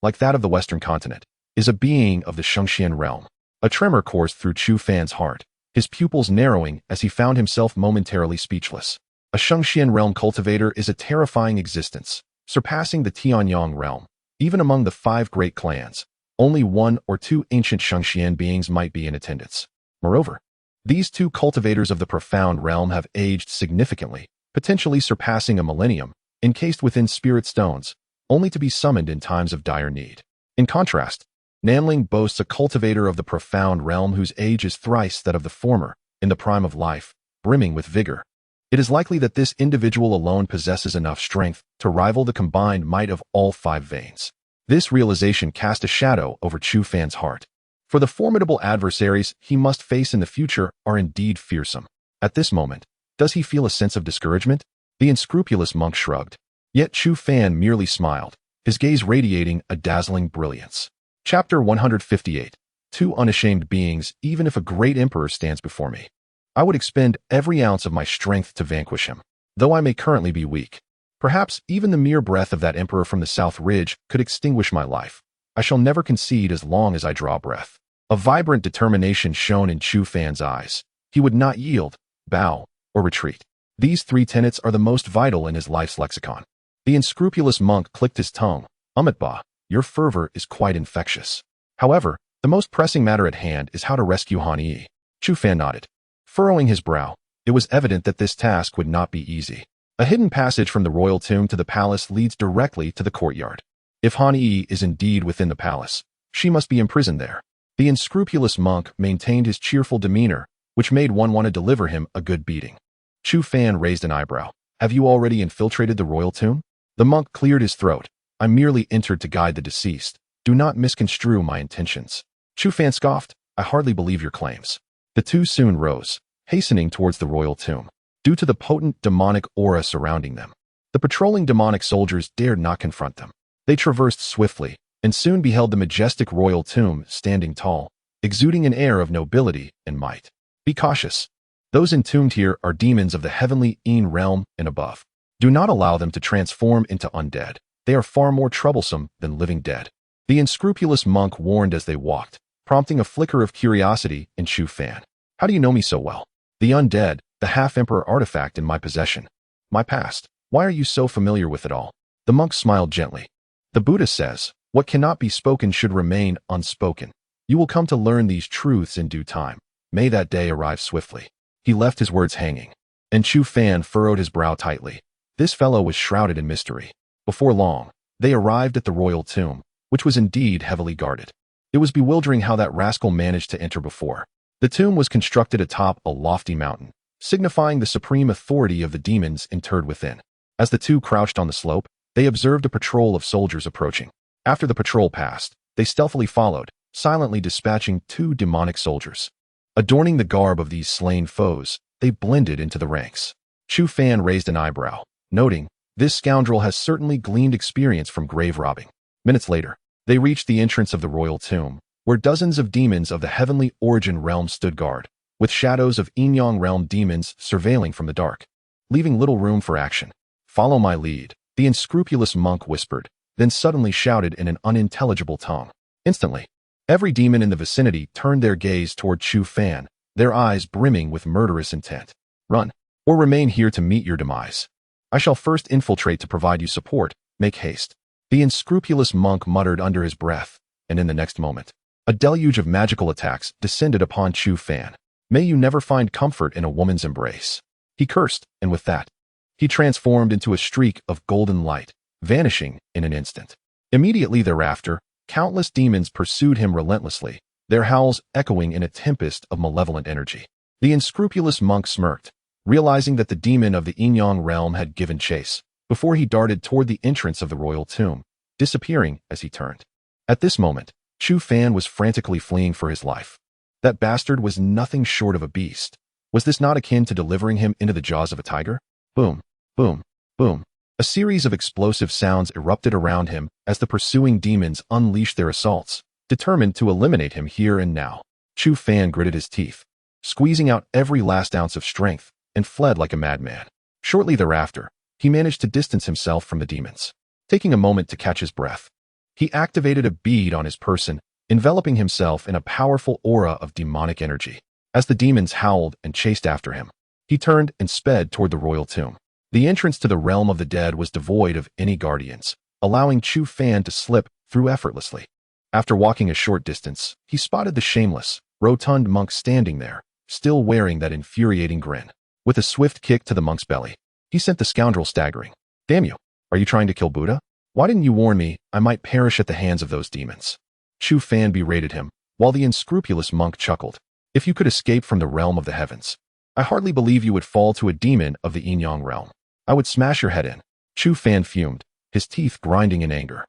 like that of the Western continent, is a being of the Shengxian realm. A tremor coursed through Chu Fan's heart, his pupils narrowing as he found himself momentarily speechless. A Shengxian realm cultivator is a terrifying existence, surpassing the Tianyang realm. Even among the 5 great clans, only 1 or 2 ancient Shengxian beings might be in attendance. Moreover, these 2 cultivators of the profound realm have aged significantly, potentially surpassing a millennium, encased within spirit stones, only to be summoned in times of dire need. In contrast, Nanling boasts a cultivator of the profound realm whose age is thrice that of the former, in the prime of life, brimming with vigor. It is likely that this individual alone possesses enough strength to rival the combined might of all 5 veins. This realization cast a shadow over Chu Fan's heart. For the formidable adversaries he must face in the future are indeed fearsome. At this moment, does he feel a sense of discouragement? The unscrupulous monk shrugged. Yet Chu Fan merely smiled, his gaze radiating a dazzling brilliance. Chapter 158. 2 unashamed beings. Even if a great emperor stands before me, I would expend every ounce of my strength to vanquish him. Though I may currently be weak, perhaps even the mere breath of that emperor from the South Ridge could extinguish my life. I shall never concede as long as I draw breath. A vibrant determination shone in Chu Fan's eyes. He would not yield, bow, or retreat. These 3 tenets are the most vital in his life's lexicon. The unscrupulous monk clicked his tongue. Ba, your fervor is quite infectious. However, the most pressing matter at hand is how to rescue Han Yi. Chu Fan nodded. Furrowing his brow, it was evident that this task would not be easy. A hidden passage from the royal tomb to the palace leads directly to the courtyard. If Han Yi is indeed within the palace, she must be imprisoned there. The unscrupulous monk maintained his cheerful demeanor, which made one want to deliver him a good beating. Chu Fan raised an eyebrow. Have you already infiltrated the royal tomb? The monk cleared his throat. I merely entered to guide the deceased. Do not misconstrue my intentions. Chu Fan scoffed. I hardly believe your claims. The 2 soon rose, hastening towards the royal tomb. Due to the potent demonic aura surrounding them, the patrolling demonic soldiers dared not confront them. They traversed swiftly, and soon beheld the majestic royal tomb standing tall, exuding an air of nobility and might. Be cautious. Those entombed here are demons of the heavenly Yin realm and above. Do not allow them to transform into undead. They are far more troublesome than living dead. The unscrupulous monk warned as they walked, prompting a flicker of curiosity in Chu Fan. How do you know me so well? The undead, the half-emperor artifact in my possession. My past. Why are you so familiar with it all? The monk smiled gently. The Buddha says, what cannot be spoken should remain unspoken. You will come to learn these truths in due time. May that day arrive swiftly. He left his words hanging, and Chu Fan furrowed his brow tightly. This fellow was shrouded in mystery. Before long, they arrived at the royal tomb, which was indeed heavily guarded. It was bewildering how that rascal managed to enter before. The tomb was constructed atop a lofty mountain, signifying the supreme authority of the demons interred within. As the two crouched on the slope, they observed a patrol of soldiers approaching. After the patrol passed, they stealthily followed, silently dispatching 2 demonic soldiers. Adorning the garb of these slain foes, they blended into the ranks. Chu Fan raised an eyebrow, noting, this scoundrel has certainly gleaned experience from grave robbing. Minutes later, they reached the entrance of the royal tomb, where dozens of demons of the heavenly origin realm stood guard, with shadows of Yin-Yang realm demons surveilling from the dark, leaving little room for action. "Follow my lead," the unscrupulous monk whispered, then suddenly shouted in an unintelligible tongue. Instantly, every demon in the vicinity turned their gaze toward Chu Fan, their eyes brimming with murderous intent. "Run, or remain here to meet your demise. I shall first infiltrate to provide you support. Make haste." The unscrupulous monk muttered under his breath, and in the next moment, a deluge of magical attacks descended upon Chu Fan. "May you never find comfort in a woman's embrace," he cursed, and with that, he transformed into a streak of golden light, vanishing in an instant. Immediately thereafter, countless demons pursued him relentlessly, their howls echoing in a tempest of malevolent energy. The unscrupulous monk smirked, realizing that the demon of the Yin-Yang realm had given chase, before he darted toward the entrance of the royal tomb, disappearing as he turned. At this moment, Chu Fan was frantically fleeing for his life. That bastard was nothing short of a beast. Was this not akin to delivering him into the jaws of a tiger? Boom, boom, boom. A series of explosive sounds erupted around him as the pursuing demons unleashed their assaults, determined to eliminate him here and now. Chu Fan gritted his teeth, squeezing out every last ounce of strength, and fled like a madman. Shortly thereafter, he managed to distance himself from the demons. Taking a moment to catch his breath, he activated a bead on his person, enveloping himself in a powerful aura of demonic energy. As the demons howled and chased after him, he turned and sped toward the royal tomb. The entrance to the realm of the dead was devoid of any guardians, allowing Chu Fan to slip through effortlessly. After walking a short distance, he spotted the shameless, rotund monk standing there, still wearing that infuriating grin. With a swift kick to the monk's belly, he sent the scoundrel staggering. "Damn you! Are you trying to kill Buddha? Why didn't you warn me I might perish at the hands of those demons?" Chu Fan berated him, while the unscrupulous monk chuckled. "If you could escape from the realm of the heavens, I hardly believe you would fall to a demon of the Yin-Yang realm. I would smash your head in." Chu Fan fumed, his teeth grinding in anger.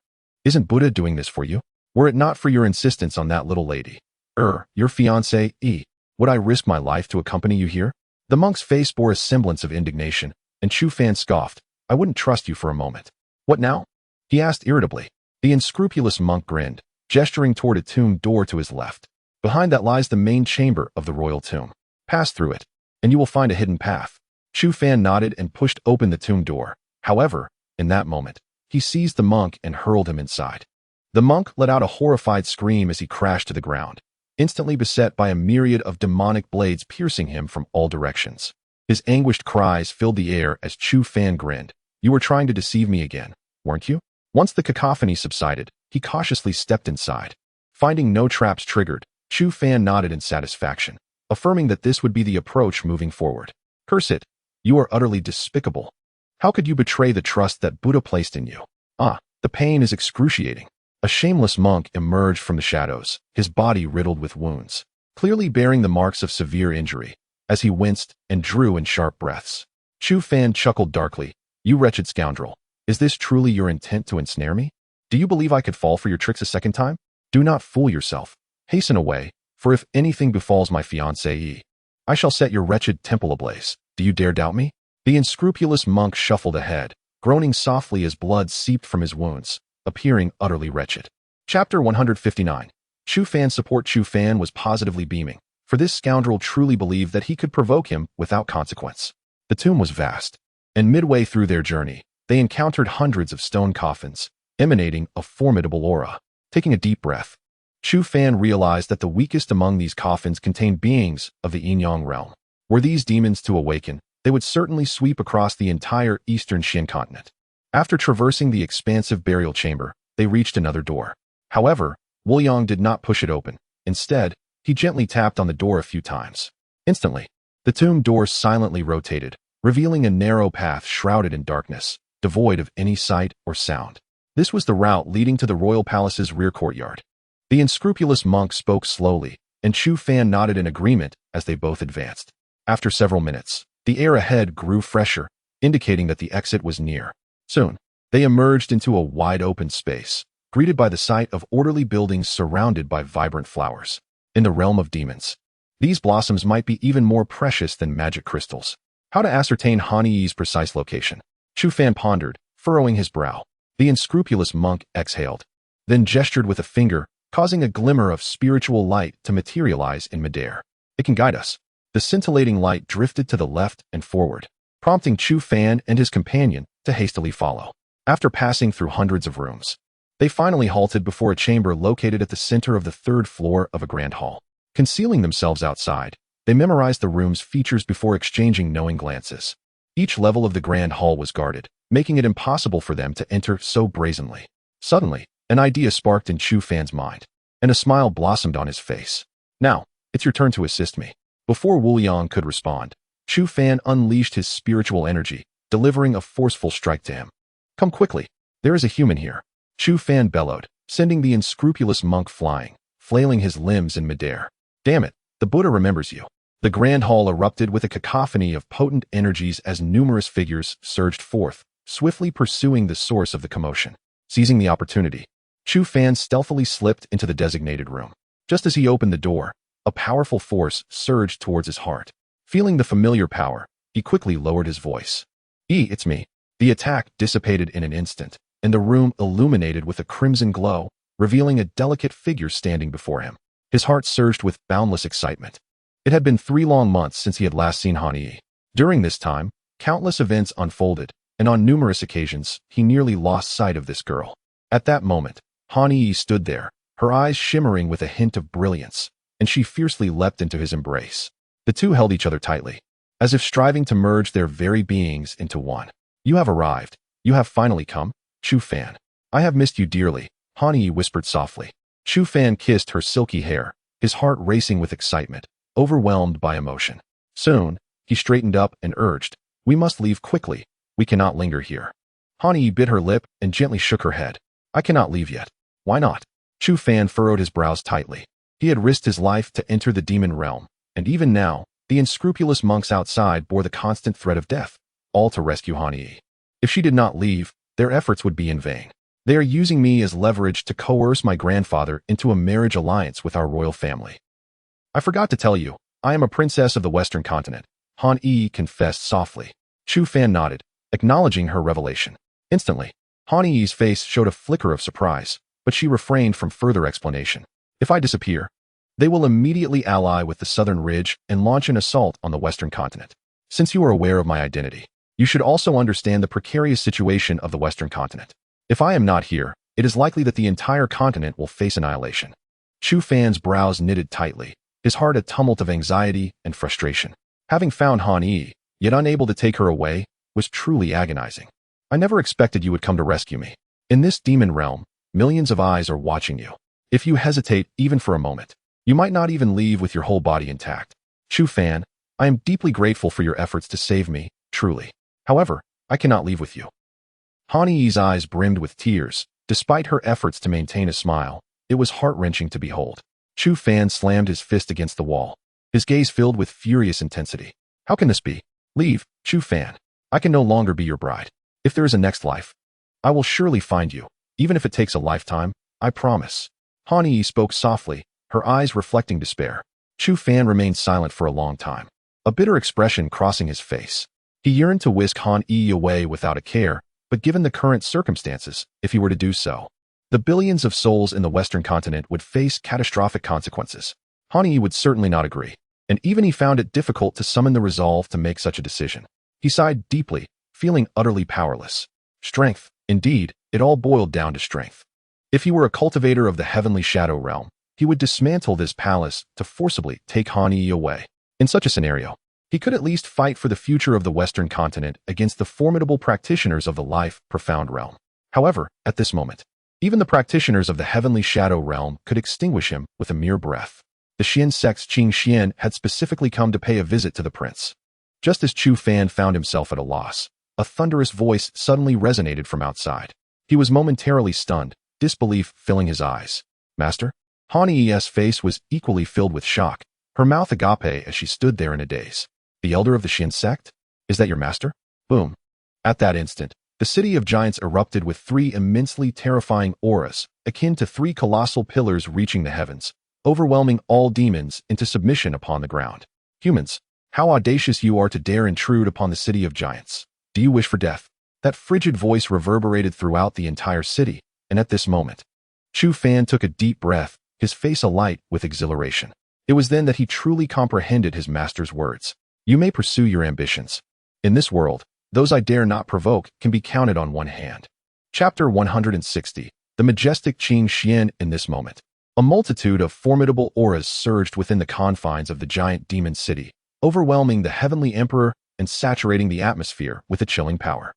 "Isn't Buddha doing this for you? Were it not for your insistence on that little lady, your fiancée, would I risk my life to accompany you here?" The monk's face bore a semblance of indignation, and Chu Fan scoffed. "I wouldn't trust you for a moment." "What now?" he asked irritably. The unscrupulous monk grinned, gesturing toward a tomb door to his left. "Behind that lies the main chamber of the royal tomb. Pass through it, and you will find a hidden path." Chu Fan nodded and pushed open the tomb door. However, in that moment, he seized the monk and hurled him inside. The monk let out a horrified scream as he crashed to the ground, instantly beset by a myriad of demonic blades piercing him from all directions. His anguished cries filled the air as Chu Fan grinned. "You were trying to deceive me again, weren't you?" Once the cacophony subsided, he cautiously stepped inside. Finding no traps triggered, Chu Fan nodded in satisfaction, affirming that this would be the approach moving forward. "Curse it! You are utterly despicable. How could you betray the trust that Buddha placed in you? The pain is excruciating." A shameless monk emerged from the shadows, his body riddled with wounds, clearly bearing the marks of severe injury, as he winced and drew in sharp breaths. Chu Fan chuckled darkly. "You wretched scoundrel, is this truly your intent to ensnare me? Do you believe I could fall for your tricks a second time? Do not fool yourself. Hasten away, for if anything befalls my fiancée, I shall set your wretched temple ablaze. Do you dare doubt me?" The unscrupulous monk shuffled ahead, groaning softly as blood seeped from his wounds, appearing utterly wretched. Chapter 159. Chu Fan's support. Chu Fan was positively beaming, for this scoundrel truly believed that he could provoke him without consequence. The tomb was vast, and midway through their journey, they encountered hundreds of stone coffins, emanating a formidable aura. Taking a deep breath, Chu Fan realized that the weakest among these coffins contained beings of the Yin-Yang realm. Were these demons to awaken, they would certainly sweep across the entire eastern Xin continent. After traversing the expansive burial chamber, they reached another door. However, Wu Yang did not push it open. Instead, he gently tapped on the door a few times. Instantly, the tomb door silently rotated, revealing a narrow path shrouded in darkness, devoid of any sight or sound. This was the route leading to the royal palace's rear courtyard. The unscrupulous monk spoke slowly, and Chu Fan nodded in agreement as they both advanced. After several minutes, the air ahead grew fresher, indicating that the exit was near. Soon, they emerged into a wide-open space, greeted by the sight of orderly buildings surrounded by vibrant flowers. In the realm of demons, these blossoms might be even more precious than magic crystals. How to ascertain Han Yi's precise location? Chu Fan pondered, furrowing his brow. The unscrupulous monk exhaled, then gestured with a finger, causing a glimmer of spiritual light to materialize in midair. It can guide us. The scintillating light drifted to the left and forward, prompting Chu Fan and his companion to hastily follow. After passing through hundreds of rooms, they finally halted before a chamber located at the center of the third floor of a grand hall. Concealing themselves outside, they memorized the room's features before exchanging knowing glances. Each level of the grand hall was guarded, making it impossible for them to enter so brazenly. Suddenly, an idea sparked in Chu Fan's mind, and a smile blossomed on his face. Now, it's your turn to assist me. Before Wu Liang could respond, Chu Fan unleashed his spiritual energy, delivering a forceful strike to him. Come quickly. There is a human here. Chu Fan bellowed, sending the unscrupulous monk flying, flailing his limbs in midair. Damn it, the Buddha remembers you. The grand hall erupted with a cacophony of potent energies as numerous figures surged forth, swiftly pursuing the source of the commotion. Seizing the opportunity, Chu Fan stealthily slipped into the designated room. Just as he opened the door, a powerful force surged towards his heart. Feeling the familiar power, he quickly lowered his voice. It's me. The attack dissipated in an instant, and the room illuminated with a crimson glow, revealing a delicate figure standing before him. His heart surged with boundless excitement. It had been 3 long months since he had last seen Han Yi. During this time, countless events unfolded, and on numerous occasions, he nearly lost sight of this girl. At that moment, Han Yi stood there, her eyes shimmering with a hint of brilliance, and she fiercely leapt into his embrace. The two held each other tightly, as if striving to merge their very beings into one. You have arrived. You have finally come, Chu Fan. I have missed you dearly, Han Yi whispered softly. Chu Fan kissed her silky hair, his heart racing with excitement, overwhelmed by emotion. Soon, he straightened up and urged, we must leave quickly. We cannot linger here. Han Yi bit her lip and gently shook her head. I cannot leave yet. Why not? Chu Fan furrowed his brows tightly. He had risked his life to enter the demon realm, and even now, the unscrupulous monks outside bore the constant threat of death, all to rescue Han Yi. If she did not leave, their efforts would be in vain. They are using me as leverage to coerce my grandfather into a marriage alliance with our royal family. I forgot to tell you, I am a princess of the Western continent, Han Yi confessed softly. Chu Fan nodded, acknowledging her revelation. Instantly, Han Yi's face showed a flicker of surprise, but she refrained from further explanation. If I disappear, they will immediately ally with the Southern Ridge and launch an assault on the Western continent. Since you are aware of my identity, you should also understand the precarious situation of the Western continent. If I am not here, it is likely that the entire continent will face annihilation. Chu Fan's brows knitted tightly, his heart a tumult of anxiety and frustration. Having found Han Yi, yet unable to take her away, was truly agonizing. I never expected you would come to rescue me. In this demon realm, millions of eyes are watching you. If you hesitate even for a moment, you might not even leave with your whole body intact. Chu Fan, I am deeply grateful for your efforts to save me, truly. However, I cannot leave with you. Han Yi's eyes brimmed with tears. Despite her efforts to maintain a smile, it was heart-wrenching to behold. Chu Fan slammed his fist against the wall, his gaze filled with furious intensity. How can this be? Leave, Chu Fan. I can no longer be your bride. If there is a next life, I will surely find you, even if it takes a lifetime, I promise. Han Yi spoke softly, her eyes reflecting despair. Chu Fan remained silent for a long time, a bitter expression crossing his face. He yearned to whisk Han Yi away without a care, but given the current circumstances, if he were to do so, the billions of souls in the Western continent would face catastrophic consequences. Han Yi would certainly not agree, and even he found it difficult to summon the resolve to make such a decision. He sighed deeply, feeling utterly powerless. Strength, indeed, it all boiled down to strength. If he were a cultivator of the heavenly shadow realm, he would dismantle this palace to forcibly take Han Yi away. In such a scenario, he could at least fight for the future of the Western continent against the formidable practitioners of the life-profound realm. However, at this moment, even the practitioners of the heavenly shadow realm could extinguish him with a mere breath. The Xian sect's Qing Xian had specifically come to pay a visit to the prince. Just as Chu Fan found himself at a loss, a thunderous voice suddenly resonated from outside. He was momentarily stunned, disbelief filling his eyes. Master? Han Yi's face was equally filled with shock, her mouth agape as she stood there in a daze. The elder of the Xian sect? Is that your master? Boom. At that instant, the city of giants erupted with three immensely terrifying auras, akin to three colossal pillars reaching the heavens, overwhelming all demons into submission upon the ground. Humans, how audacious you are to dare intrude upon the city of giants. Do you wish for death? That frigid voice reverberated throughout the entire city, and at this moment, Chu Fan took a deep breath, his face alight with exhilaration. It was then that he truly comprehended his master's words. You may pursue your ambitions. In this world, those I dare not provoke can be counted on one hand. Chapter 160. The majestic Qing Xian. In this moment, a multitude of formidable auras surged within the confines of the giant demon city, overwhelming the heavenly emperor and saturating the atmosphere with a chilling power.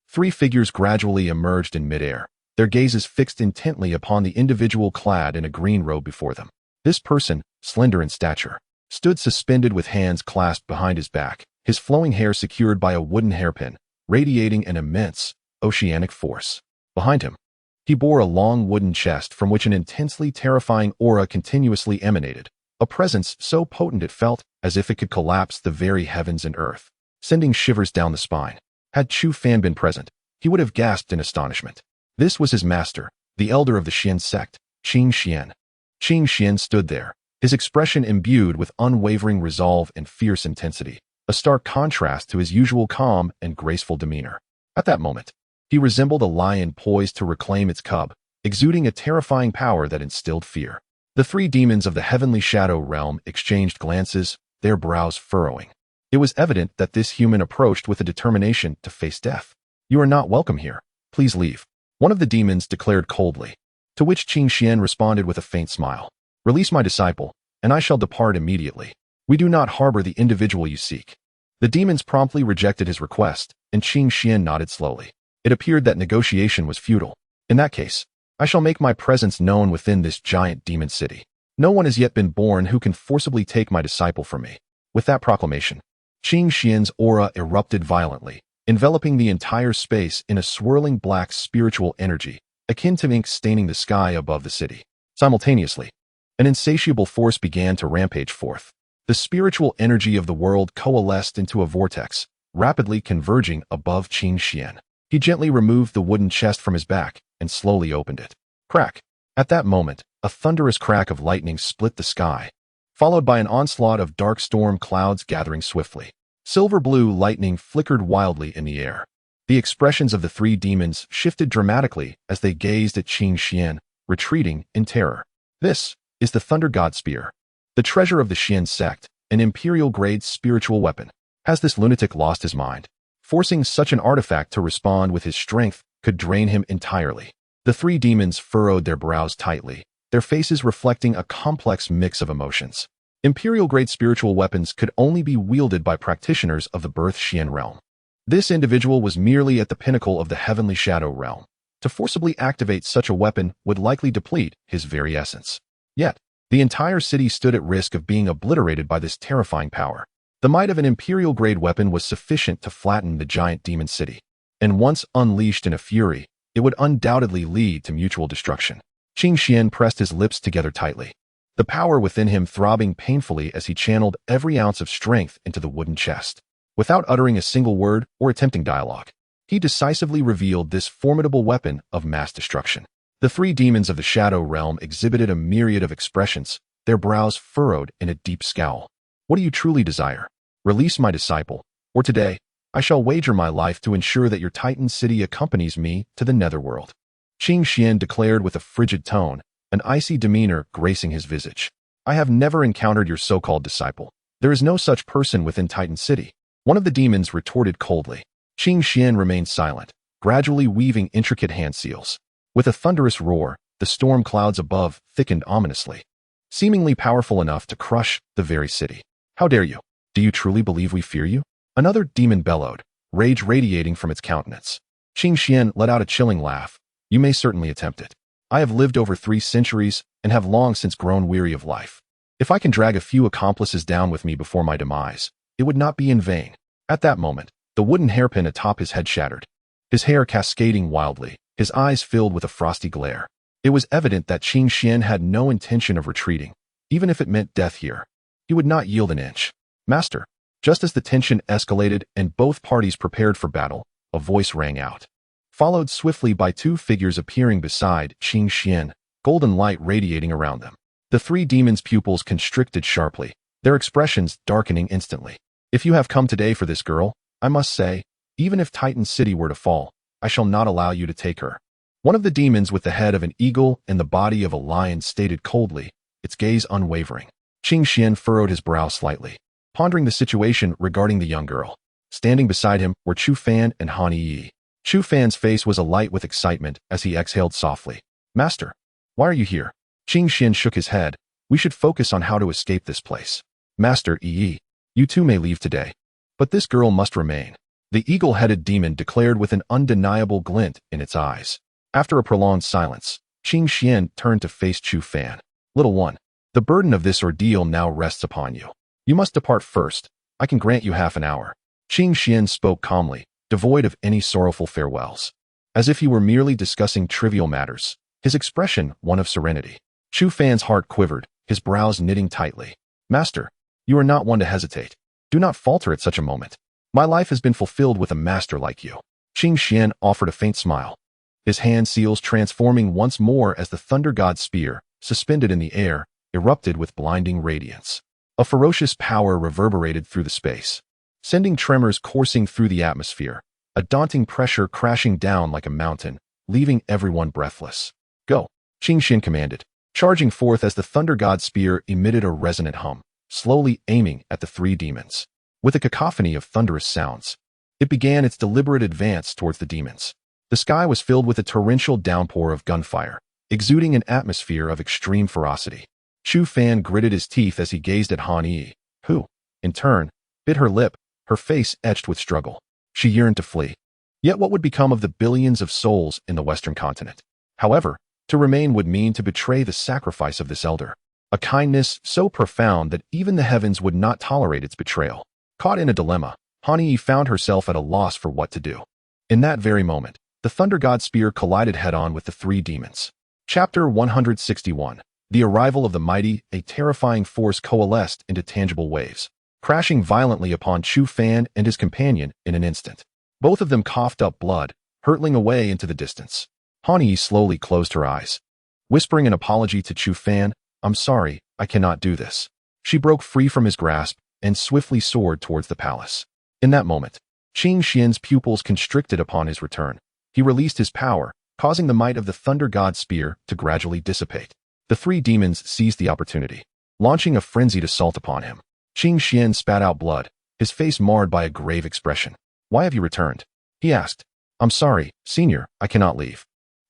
Three figures gradually emerged in midair, their gazes fixed intently upon the individual clad in a green robe before them. This person, slender in stature, stood suspended with hands clasped behind his back, his flowing hair secured by a wooden hairpin, radiating an immense, oceanic force. Behind him, he bore a long wooden chest from which an intensely terrifying aura continuously emanated, a presence so potent it felt as if it could collapse the very heavens and earth, sending shivers down the spine. Had Chu Fan been present, he would have gasped in astonishment. This was his master, the elder of the Xian sect, Qing Xian. Qing Xian stood there, his expression imbued with unwavering resolve and fierce intensity, a stark contrast to his usual calm and graceful demeanor. At that moment, he resembled a lion poised to reclaim its cub, exuding a terrifying power that instilled fear. The three demons of the heavenly shadow realm exchanged glances, their brows furrowing. It was evident that this human approached with a determination to face death. You are not welcome here. Please leave. One of the demons declared coldly, to which Qing Xian responded with a faint smile. Release my disciple, and I shall depart immediately. We do not harbor the individual you seek. The demons promptly rejected his request, and Qing Xian nodded slowly. It appeared that negotiation was futile. In that case, I shall make my presence known within this giant demon city. No one has yet been born who can forcibly take my disciple from me. With that proclamation, Qing Xian's aura erupted violently, enveloping the entire space in a swirling black spiritual energy, akin to ink staining the sky above the city. Simultaneously, an insatiable force began to rampage forth. The spiritual energy of the world coalesced into a vortex, rapidly converging above Qing Xian. He gently removed the wooden chest from his back and slowly opened it. Crack! At that moment, a thunderous crack of lightning split the sky, followed by an onslaught of dark storm clouds gathering swiftly. Silver-blue lightning flickered wildly in the air. The expressions of the three demons shifted dramatically as they gazed at Qing Xian, retreating in terror. This is the Thunder God Spear, the treasure of the Xian sect, an imperial-grade spiritual weapon. Has this lunatic lost his mind? Forcing such an artifact to respond with his strength could drain him entirely. The three demons furrowed their brows tightly, their faces reflecting a complex mix of emotions. Imperial-grade spiritual weapons could only be wielded by practitioners of the Birth Xian realm. This individual was merely at the pinnacle of the heavenly shadow realm. To forcibly activate such a weapon would likely deplete his very essence. Yet, the entire city stood at risk of being obliterated by this terrifying power. The might of an imperial-grade weapon was sufficient to flatten the giant demon city, and once unleashed in a fury, it would undoubtedly lead to mutual destruction. Qing Xian pressed his lips together tightly, the power within him throbbing painfully as he channeled every ounce of strength into the wooden chest. Without uttering a single word or attempting dialogue, he decisively revealed this formidable weapon of mass destruction. The three demons of the shadow realm exhibited a myriad of expressions, their brows furrowed in a deep scowl. What do you truly desire? Release my disciple, or today, I shall wager my life to ensure that your Titan city accompanies me to the netherworld. Qing Xian declared with a frigid tone, an icy demeanor gracing his visage. I have never encountered your so-called disciple. There is no such person within Titan City. One of the demons retorted coldly. Qing Xian remained silent, gradually weaving intricate hand seals. With a thunderous roar, the storm clouds above thickened ominously, seemingly powerful enough to crush the very city. How dare you? Do you truly believe we fear you? Another demon bellowed, rage radiating from its countenance. Qing Xian let out a chilling laugh. You may certainly attempt it. I have lived over 3 centuries and have long since grown weary of life. If I can drag a few accomplices down with me before my demise, it would not be in vain. At that moment, the wooden hairpin atop his head shattered, his hair cascading wildly, his eyes filled with a frosty glare. It was evident that Qing Xian had no intention of retreating, even if it meant death here. He would not yield an inch. Master, Just as the tension escalated and both parties prepared for battle, a voice rang out, followed swiftly by two figures appearing beside Qing Xian, golden light radiating around them. The three demons' pupils constricted sharply, their expressions darkening instantly. If you have come today for this girl, I must say, even if Titan City were to fall, I shall not allow you to take her. One of the demons with the head of an eagle and the body of a lion stated coldly, its gaze unwavering. Qing Xian furrowed his brow slightly, pondering the situation regarding the young girl. Standing beside him were Chu Fan and Han Yi. Chu Fan's face was alight with excitement as he exhaled softly. Master, why are you here? Qing Xian shook his head. We should focus on how to escape this place. Master Yi, you too may leave today. But this girl must remain. The eagle-headed demon declared with an undeniable glint in its eyes. After a prolonged silence, Qing Xian turned to face Chu Fan. Little one, the burden of this ordeal now rests upon you. You must depart first. I can grant you half an hour. Qing Xian spoke calmly, devoid of any sorrowful farewells. As if he were merely discussing trivial matters, his expression one of serenity. Chu Fan's heart quivered, his brows knitting tightly. Master, you are not one to hesitate. Do not falter at such a moment. My life has been fulfilled with a master like you. Qing Xian offered a faint smile, his hand seals transforming once more as the thunder god's spear, suspended in the air, erupted with blinding radiance. A ferocious power reverberated through the space, sending tremors coursing through the atmosphere, a daunting pressure crashing down like a mountain, leaving everyone breathless. Go, Qing Xian commanded, charging forth as the thunder god's spear emitted a resonant hum, slowly aiming at the three demons. With a cacophony of thunderous sounds, it began its deliberate advance towards the demons. The sky was filled with a torrential downpour of gunfire, exuding an atmosphere of extreme ferocity. Chu Fan gritted his teeth as he gazed at Han Yi, who, in turn, bit her lip, her face etched with struggle. She yearned to flee. Yet what would become of the billions of souls in the Western continent? However, to remain would mean to betray the sacrifice of this elder, a kindness so profound that even the heavens would not tolerate its betrayal. Caught in a dilemma, Han Yi found herself at a loss for what to do. In that very moment, the thunder god's spear collided head-on with the three demons. Chapter 161. The arrival of the mighty, a terrifying force coalesced into tangible waves, crashing violently upon Chu Fan and his companion in an instant. Both of them coughed up blood, hurtling away into the distance. Han Yi slowly closed her eyes. Whispering an apology to Chu Fan, I'm sorry, I cannot do this. She broke free from his grasp and swiftly soared towards the palace. In that moment, Qing Xian's pupils constricted upon his return. He released his power, causing the might of the thunder god's spear to gradually dissipate. The three demons seized the opportunity, launching a frenzied assault upon him. Qing Xian spat out blood, his face marred by a grave expression. Why have you returned? He asked. I'm sorry, Senior, I cannot leave.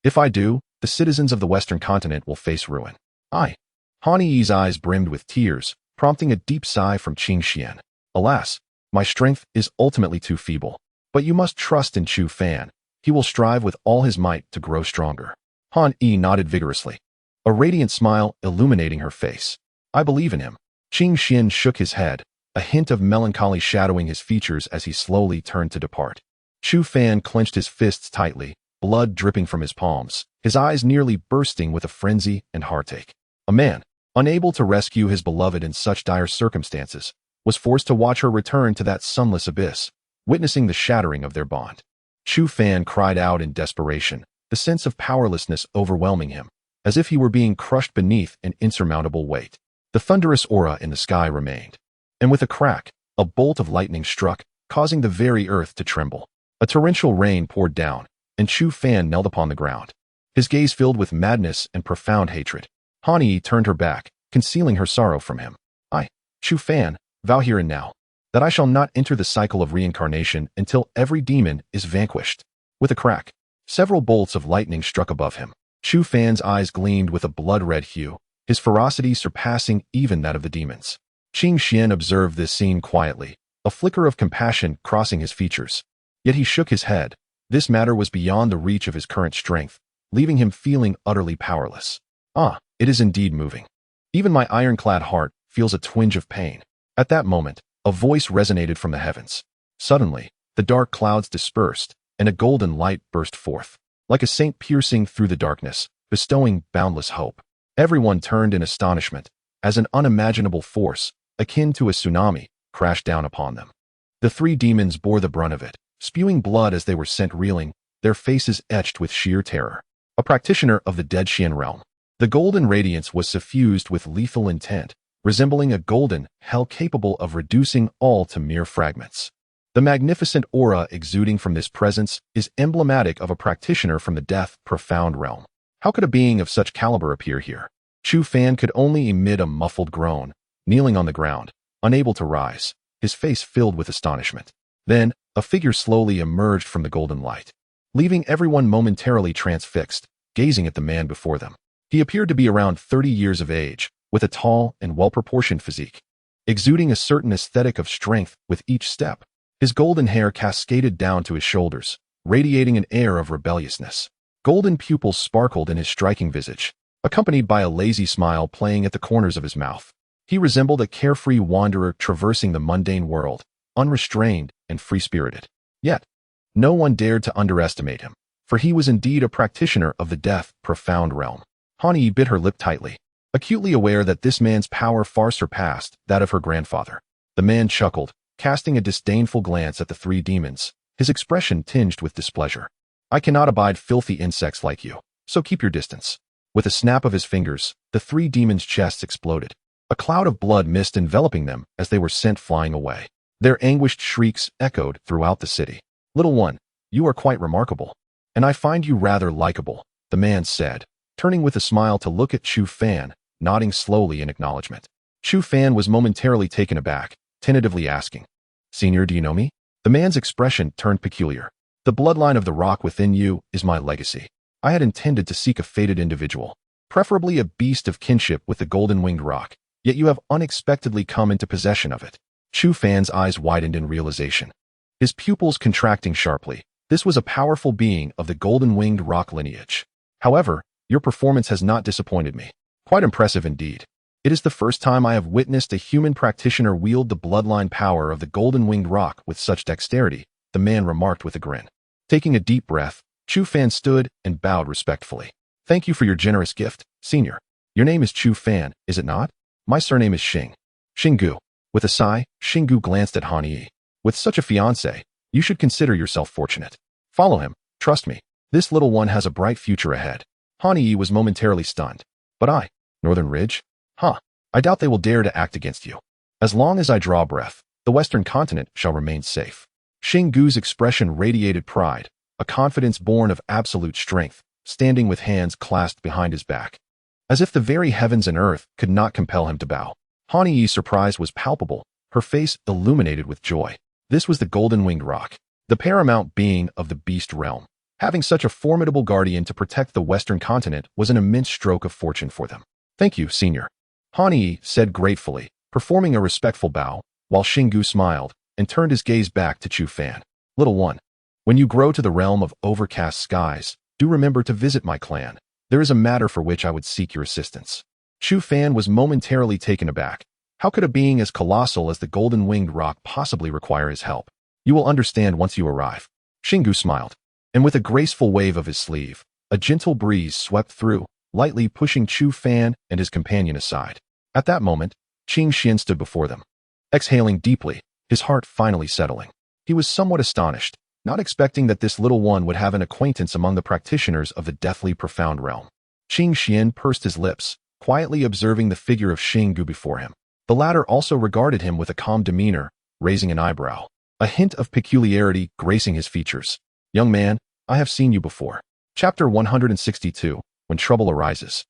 If I do, the citizens of the Western continent will face ruin. Han Yi's eyes brimmed with tears, prompting a deep sigh from Qing Xian. Alas, my strength is ultimately too feeble. But you must trust in Chu Fan. He will strive with all his might to grow stronger. Han Yi nodded vigorously, a radiant smile illuminating her face. I believe in him. Qing Xian shook his head, a hint of melancholy shadowing his features as he slowly turned to depart. Chu Fan clenched his fists tightly, blood dripping from his palms, his eyes nearly bursting with a frenzy and heartache. A man, unable to rescue his beloved in such dire circumstances, was forced to watch her return to that sunless abyss, witnessing the shattering of their bond. Chu Fan cried out in desperation, the sense of powerlessness overwhelming him, as if he were being crushed beneath an insurmountable weight. The thunderous aura in the sky remained, and with a crack, a bolt of lightning struck, causing the very earth to tremble. A torrential rain poured down, and Chu Fan knelt upon the ground, his gaze filled with madness and profound hatred. Han Yi turned her back, concealing her sorrow from him. I, Chu Fan, vow here and now, that I shall not enter the cycle of reincarnation until every demon is vanquished. With a crack, several bolts of lightning struck above him. Chu Fan's eyes gleamed with a blood-red hue, his ferocity surpassing even that of the demons. Qing Xian observed this scene quietly, a flicker of compassion crossing his features. Yet he shook his head. This matter was beyond the reach of his current strength, leaving him feeling utterly powerless. It is indeed moving. Even my ironclad heart feels a twinge of pain. At that moment, a voice resonated from the heavens. Suddenly, the dark clouds dispersed, and a golden light burst forth, like a saint piercing through the darkness, bestowing boundless hope. Everyone turned in astonishment, as an unimaginable force, akin to a tsunami, crashed down upon them. The three demons bore the brunt of it, spewing blood as they were sent reeling, their faces etched with sheer terror. A practitioner of the dead Xian realm. The golden radiance was suffused with lethal intent, resembling a golden hell capable of reducing all to mere fragments. The magnificent aura exuding from this presence is emblematic of a practitioner from the death profound realm. How could a being of such caliber appear here? Chu Fan could only emit a muffled groan, kneeling on the ground, unable to rise, his face filled with astonishment. Then, a figure slowly emerged from the golden light, leaving everyone momentarily transfixed, gazing at the man before them. He appeared to be around 30 years of age, with a tall and well-proportioned physique, exuding a certain aesthetic of strength with each step. His golden hair cascaded down to his shoulders, radiating an air of rebelliousness. Golden pupils sparkled in his striking visage, accompanied by a lazy smile playing at the corners of his mouth. He resembled a carefree wanderer traversing the mundane world, unrestrained and free-spirited. Yet, no one dared to underestimate him, for he was indeed a practitioner of the death profound realm. Han Yi bit her lip tightly, acutely aware that this man's power far surpassed that of her grandfather. The man chuckled, casting a disdainful glance at the three demons, his expression tinged with displeasure. I cannot abide filthy insects like you, so keep your distance. With a snap of his fingers, the three demons' chests exploded, a cloud of blood mist enveloping them as they were sent flying away. Their anguished shrieks echoed throughout the city. Little one, you are quite remarkable, and I find you rather likable, the man said, turning with a smile to look at Chu Fan, nodding slowly in acknowledgement. Chu Fan was momentarily taken aback, tentatively asking, Senior, do you know me? The man's expression turned peculiar. The bloodline of the rock within you is my legacy. I had intended to seek a fated individual, preferably a beast of kinship with the golden-winged rock, yet you have unexpectedly come into possession of it. Chu Fan's eyes widened in realization, his pupils contracting sharply. This was a powerful being of the golden-winged rock lineage. However, your performance has not disappointed me. Quite impressive indeed. It is the first time I have witnessed a human practitioner wield the bloodline power of the golden-winged rock with such dexterity, the man remarked with a grin. Taking a deep breath, Chu Fan stood and bowed respectfully. Thank you for your generous gift, Senior. Your name is Chu Fan, is it not? My surname is Xing. Xinggu. With a sigh, Xinggu glanced at Han Yi. With such a fiancé, you should consider yourself fortunate. Follow him, trust me. This little one has a bright future ahead. Han Yi was momentarily stunned. But I, Northern Ridge? I doubt they will dare to act against you. As long as I draw breath, the Western continent shall remain safe. Xinggu's expression radiated pride, a confidence born of absolute strength, standing with hands clasped behind his back, as if the very heavens and earth could not compel him to bow. Han Yi's surprise was palpable, her face illuminated with joy. This was the golden-winged rock, the paramount being of the beast realm. Having such a formidable guardian to protect the Western continent was an immense stroke of fortune for them. Thank you, Senior. Han Yi said gratefully, performing a respectful bow, while Xinggu smiled and turned his gaze back to Chu Fan. Little one, when you grow to the realm of overcast skies, do remember to visit my clan. There is a matter for which I would seek your assistance. Chu Fan was momentarily taken aback. How could a being as colossal as the golden-winged rock possibly require his help? You will understand once you arrive. Xinggu smiled, and with a graceful wave of his sleeve, a gentle breeze swept through, lightly pushing Chu Fan and his companion aside. At that moment, Qing Xian stood before them, exhaling deeply, his heart finally settling. He was somewhat astonished, not expecting that this little one would have an acquaintance among the practitioners of the deathly profound realm. Qing Xian pursed his lips, quietly observing the figure of Xinggu before him. The latter also regarded him with a calm demeanor, raising an eyebrow, a hint of peculiarity gracing his features. Young man, I have seen you before. Chapter 162, When Trouble Arises.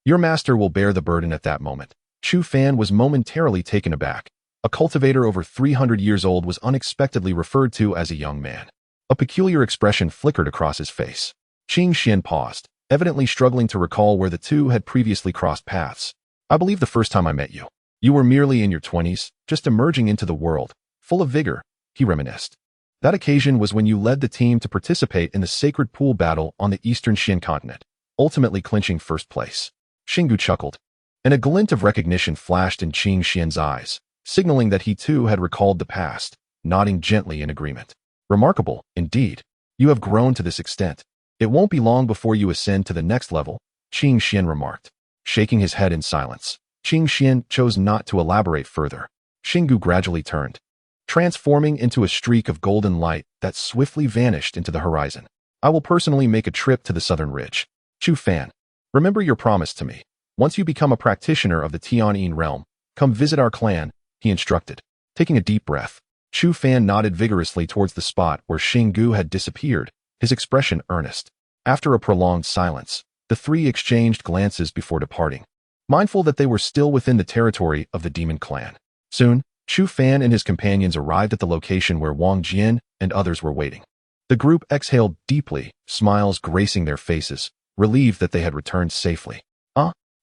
Your master will bear the burden at that moment. Chu Fan was momentarily taken aback. A cultivator over 300 years old was unexpectedly referred to as a young man. A peculiar expression flickered across his face. Qing Xian paused, evidently struggling to recall where the two had previously crossed paths. I believe the first time I met you, you were merely in your 20s, just emerging into the world, full of vigor, he reminisced. That occasion was when you led the team to participate in the sacred pool battle on the eastern Xian continent, ultimately clinching first place. Xinggu chuckled, and a glint of recognition flashed in Qing Xian's eyes, signaling that he too had recalled the past, nodding gently in agreement. Remarkable, indeed. You have grown to this extent. It won't be long before you ascend to the next level, Qing Xian remarked, shaking his head in silence. Qing Xian chose not to elaborate further. Xingu gradually turned, transforming into a streak of golden light that swiftly vanished into the horizon. I will personally make a trip to the southern ridge. Chu Fan, remember your promise to me. Once you become a practitioner of the Tianyin realm, come visit our clan, he instructed. Taking a deep breath, Chu Fan nodded vigorously towards the spot where Xingu had disappeared, his expression earnest. After a prolonged silence, the three exchanged glances before departing, mindful that they were still within the territory of the demon clan. Soon, Chu Fan and his companions arrived at the location where Wang Jian and others were waiting. The group exhaled deeply, smiles gracing their faces, relieved that they had returned safely.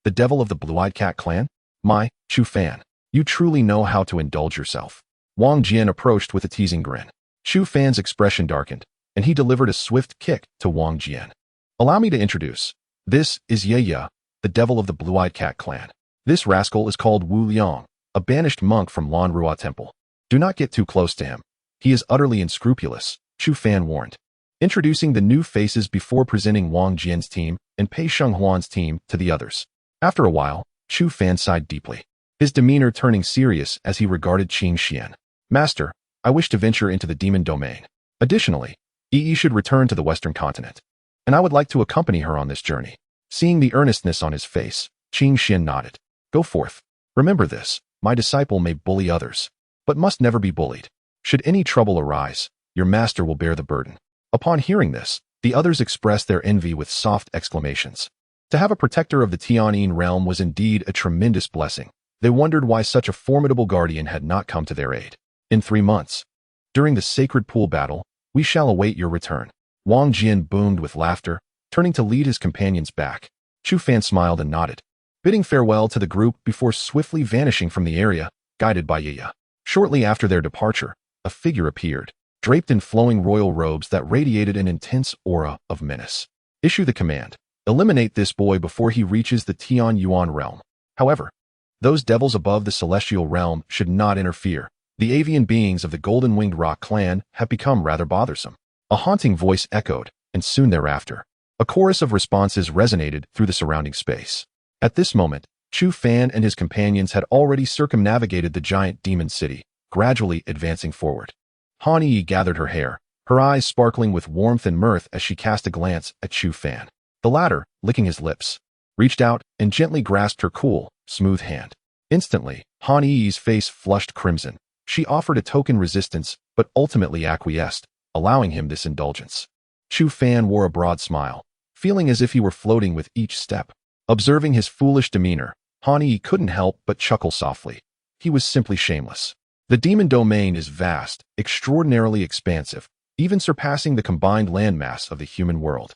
The devil of the Blue-Eyed Cat clan? My, Chu Fan, you truly know how to indulge yourself. Wang Jian approached with a teasing grin. Chu Fan's expression darkened, and he delivered a swift kick to Wang Jian. Allow me to introduce. This is Ye Ye, the devil of the Blue-Eyed Cat clan. This rascal is called Wu Liang, a banished monk from Lanrua Temple. Do not get too close to him. He is utterly unscrupulous, Chu Fan warned. Introducing the new faces before presenting Wang Jian's team and Pei Shenghuan's team to the others. After a while, Chu Fan sighed deeply, his demeanor turning serious as he regarded Qing Xian. Master, I wish to venture into the demon domain. Additionally, Yi should return to the western continent, and I would like to accompany her on this journey. Seeing the earnestness on his face, Qing Xian nodded. Go forth. Remember this, my disciple may bully others, but must never be bullied. Should any trouble arise, your master will bear the burden. Upon hearing this, the others expressed their envy with soft exclamations. To have a protector of the Tianyin realm was indeed a tremendous blessing. They wondered why such a formidable guardian had not come to their aid. In 3 months, during the sacred pool battle, we shall await your return. Wang Jian boomed with laughter, turning to lead his companions back. Chu Fan smiled and nodded, bidding farewell to the group before swiftly vanishing from the area, guided by Ye Ye. Shortly after their departure, a figure appeared, draped in flowing royal robes that radiated an intense aura of menace. Issue the command. Eliminate this boy before he reaches the Tianyuan realm. However, those devils above the celestial realm should not interfere. The avian beings of the Golden-Winged Rock clan have become rather bothersome. A haunting voice echoed, and soon thereafter, a chorus of responses resonated through the surrounding space. At this moment, Chu Fan and his companions had already circumnavigated the giant demon city, gradually advancing forward. Han Yi gathered her hair, her eyes sparkling with warmth and mirth as she cast a glance at Chu Fan. The latter, licking his lips, reached out and gently grasped her cool, smooth hand. Instantly, Han Yi's face flushed crimson. She offered a token resistance, but ultimately acquiesced, allowing him this indulgence. Chu Fan wore a broad smile, feeling as if he were floating with each step. Observing his foolish demeanor, Han Yi couldn't help but chuckle softly. He was simply shameless. The demon domain is vast, extraordinarily expansive, even surpassing the combined landmass of the human world.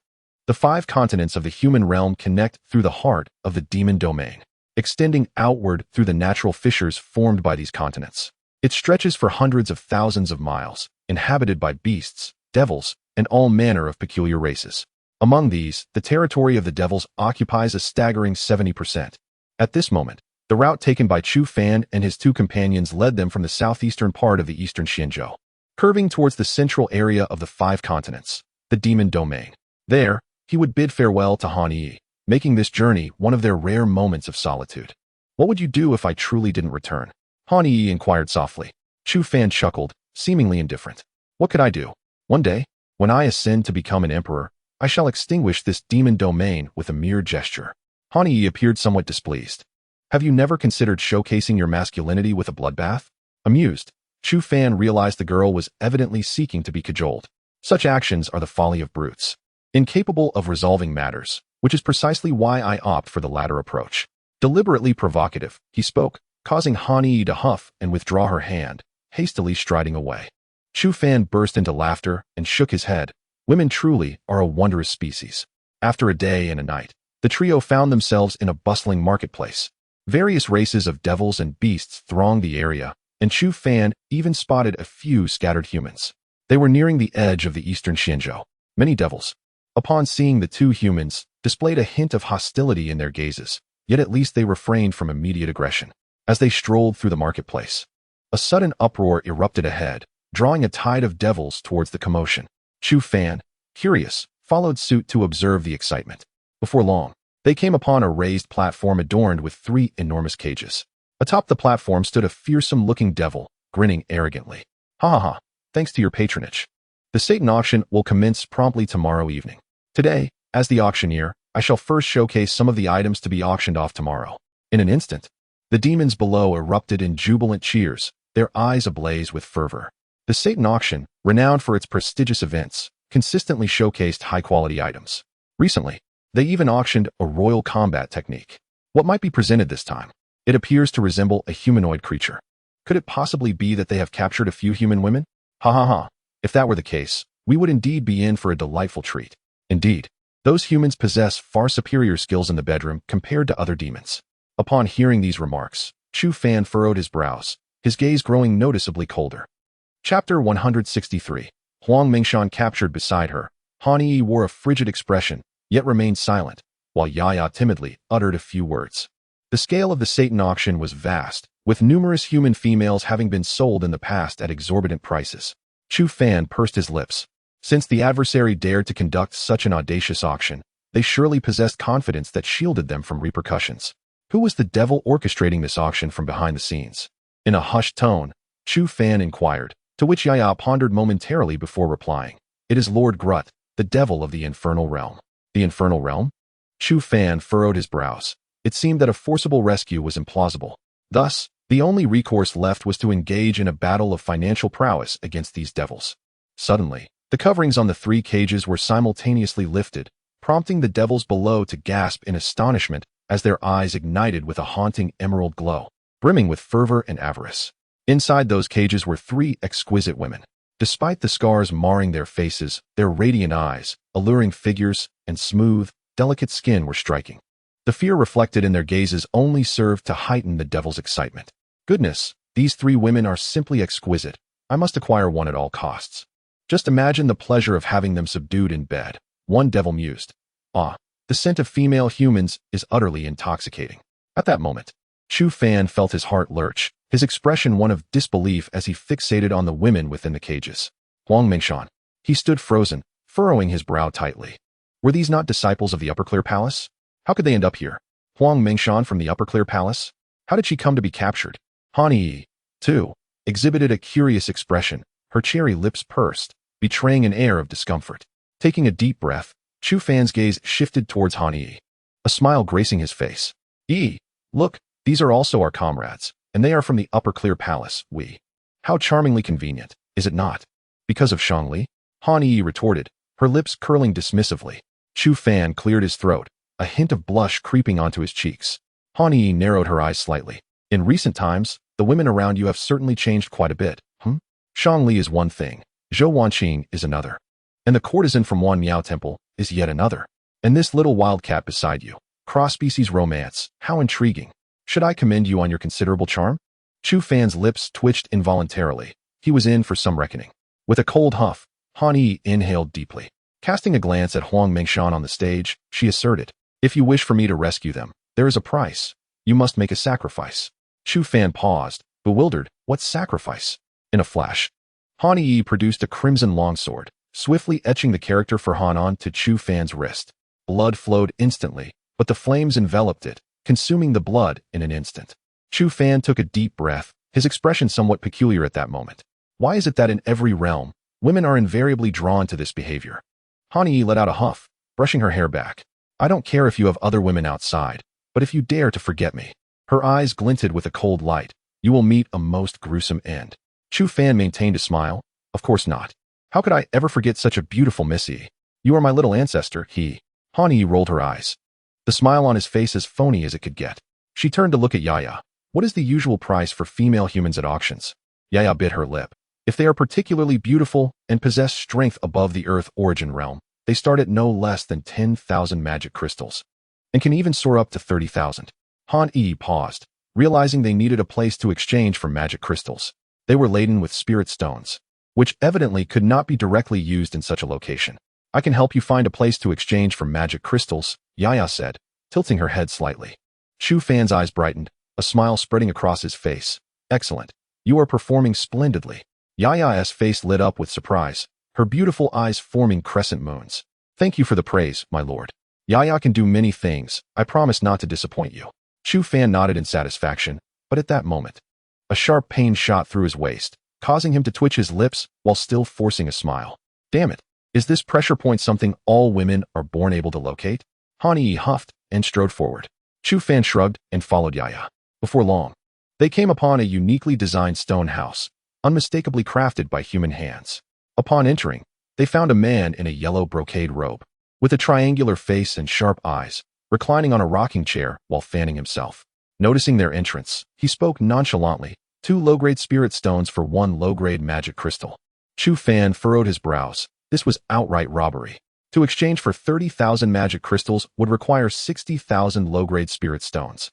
The 5 continents of the human realm connect through the heart of the demon domain, extending outward through the natural fissures formed by these continents. It stretches for hundreds of thousands of miles, inhabited by beasts, devils, and all manner of peculiar races. Among these, the territory of the devils occupies a staggering 70%. At this moment, the route taken by Chu Fan and his 2 companions led them from the southeastern part of the eastern Xianzhou, curving towards the central area of the 5 continents, the demon domain. There, he would bid farewell to Han Yi, making this journey one of their rare moments of solitude. What would you do if I truly didn't return? Han Yi inquired softly. Chu Fan chuckled, seemingly indifferent. What could I do? One day, when I ascend to become an emperor, I shall extinguish this demon domain with a mere gesture. Han Yi appeared somewhat displeased. Have you never considered showcasing your masculinity with a bloodbath? Amused, Chu Fan realized the girl was evidently seeking to be cajoled. Such actions are the folly of brutes, incapable of resolving matters, which is precisely why I opt for the latter approach. Deliberately provocative, he spoke, causing Han Yi to huff and withdraw her hand, hastily striding away. Chu Fan burst into laughter and shook his head. Women truly are a wondrous species. After a day and a night, the trio found themselves in a bustling marketplace. Various races of devils and beasts thronged the area, and Chu Fan even spotted a few scattered humans. They were nearing the edge of the eastern Xianzhou. Many devils, upon seeing the 2 humans, displayed a hint of hostility in their gazes, yet at least they refrained from immediate aggression. As they strolled through the marketplace, a sudden uproar erupted ahead, drawing a tide of devils towards the commotion. Chu Fan, curious, followed suit to observe the excitement. Before long, they came upon a raised platform adorned with 3 enormous cages. Atop the platform stood a fearsome-looking devil, grinning arrogantly. Ha ha ha, thanks to your patronage. The Satan auction will commence promptly tomorrow evening. Today, as the auctioneer, I shall first showcase some of the items to be auctioned off tomorrow. In an instant, the demons below erupted in jubilant cheers, their eyes ablaze with fervor. The Satan auction, renowned for its prestigious events, consistently showcased high-quality items. Recently, they even auctioned a royal combat technique. What might be presented this time? It appears to resemble a humanoid creature. Could it possibly be that they have captured a few human women? Ha ha ha. If that were the case, we would indeed be in for a delightful treat. Indeed, those humans possess far superior skills in the bedroom compared to other demons. Upon hearing these remarks, Chu Fan furrowed his brows, his gaze growing noticeably colder. Chapter 163. Huang Mengshan captured beside her. Han Yi wore a frigid expression, yet remained silent, while Yaya timidly uttered a few words. The scale of the Satan auction was vast, with numerous human females having been sold in the past at exorbitant prices. Chu Fan pursed his lips. Since the adversary dared to conduct such an audacious auction, they surely possessed confidence that shielded them from repercussions. Who was the devil orchestrating this auction from behind the scenes? In a hushed tone, Chu Fan inquired, to which Yaya pondered momentarily before replying. It is Lord Grut, the devil of the infernal realm. The infernal realm? Chu Fan furrowed his brows. It seemed that a forcible rescue was implausible. Thus, the only recourse left was to engage in a battle of financial prowess against these devils. Suddenly, the coverings on the 3 cages were simultaneously lifted, prompting the devils below to gasp in astonishment as their eyes ignited with a haunting emerald glow, brimming with fervor and avarice. Inside those cages were 3 exquisite women. Despite the scars marring their faces, their radiant eyes, alluring figures, and smooth, delicate skin were striking. The fear reflected in their gazes only served to heighten the devil's excitement. Goodness, these 3 women are simply exquisite. I must acquire one at all costs. Just imagine the pleasure of having them subdued in bed, one devil mused. Ah, the scent of female humans is utterly intoxicating. At that moment, Chu Fan felt his heart lurch, his expression one of disbelief as he fixated on the women within the cages. Huang Mengshan. He stood frozen, furrowing his brow tightly. Were these not disciples of the Upper Clear Palace? How could they end up here? Huang Mengshan from the Upper Clear Palace? How did she come to be captured? Han Yi, too, exhibited a curious expression, her cherry lips pursed, betraying an air of discomfort. Taking a deep breath, Chu Fan's gaze shifted towards Han Yi, a smile gracing his face. Yi, look, these are also our comrades, and they are from the Upper Clear Palace, How charmingly convenient, is it not? Because of Shangli? Han Yi retorted, her lips curling dismissively. Chu Fan cleared his throat, a hint of blush creeping onto his cheeks. Han Yi narrowed her eyes slightly. In recent times, the women around you have certainly changed quite a bit, Shangli is one thing, Zhou Wanqing is another. And the courtesan from Wan Miao Temple is yet another. And this little wildcat beside you, cross-species romance, how intriguing. Should I commend you on your considerable charm? Chu Fan's lips twitched involuntarily. He was in for some reckoning. With a cold huff, Han Yi inhaled deeply. Casting a glance at Huang Mengshan on the stage, she asserted, if you wish for me to rescue them, there is a price. You must make a sacrifice. Chu Fan paused, bewildered. What sacrifice? In a flash, Han Yi produced a crimson longsword, swiftly etching the character for Han on to Chu Fan's wrist. Blood flowed instantly, but the flames enveloped it, consuming the blood in an instant. Chu Fan took a deep breath, his expression somewhat peculiar at that moment. Why is it that in every realm, women are invariably drawn to this behavior? Han Yi let out a huff, brushing her hair back. I don't care if you have other women outside, but if you dare to forget me. Her eyes glinted with a cold light. You will meet a most gruesome end. Chu Fan maintained a smile. Of course not. How could I ever forget such a beautiful Missy? You are my little ancestor, Han Yi rolled her eyes. The smile on his face as phony as it could get. She turned to look at Yaya. What is the usual price for female humans at auctions? Yaya bit her lip. If they are particularly beautiful and possess strength above the Earth origin realm, they start at no less than 10,000 magic crystals, and can even soar up to 30,000. Han Yi paused, realizing they needed a place to exchange for magic crystals. They were laden with spirit stones, which evidently could not be directly used in such a location. I can help you find a place to exchange for magic crystals, Yaya said, tilting her head slightly. Chu Fan's eyes brightened, a smile spreading across his face. Excellent. You are performing splendidly. Yaya's face lit up with surprise, her beautiful eyes forming crescent moons. Thank you for the praise, my lord. Yaya can do many things. I promise not to disappoint you. Chu Fan nodded in satisfaction, But at that moment, a sharp pain shot through his waist, causing him to twitch his lips while still forcing a smile. Damn it, is this pressure point something all women are born able to locate? Han Yi huffed and strode forward. Chu Fan shrugged and followed Yaya. Before long, they came upon a uniquely designed stone house, unmistakably crafted by human hands. Upon entering, they found a man in a yellow brocade robe, with a triangular face and sharp eyes, reclining on a rocking chair while fanning himself. Noticing their entrance, he spoke nonchalantly, 2 low-grade spirit stones for 1 low-grade magic crystal. Chu Fan furrowed his brows. This was outright robbery. To exchange for 30,000 magic crystals would require 60,000 low-grade spirit stones,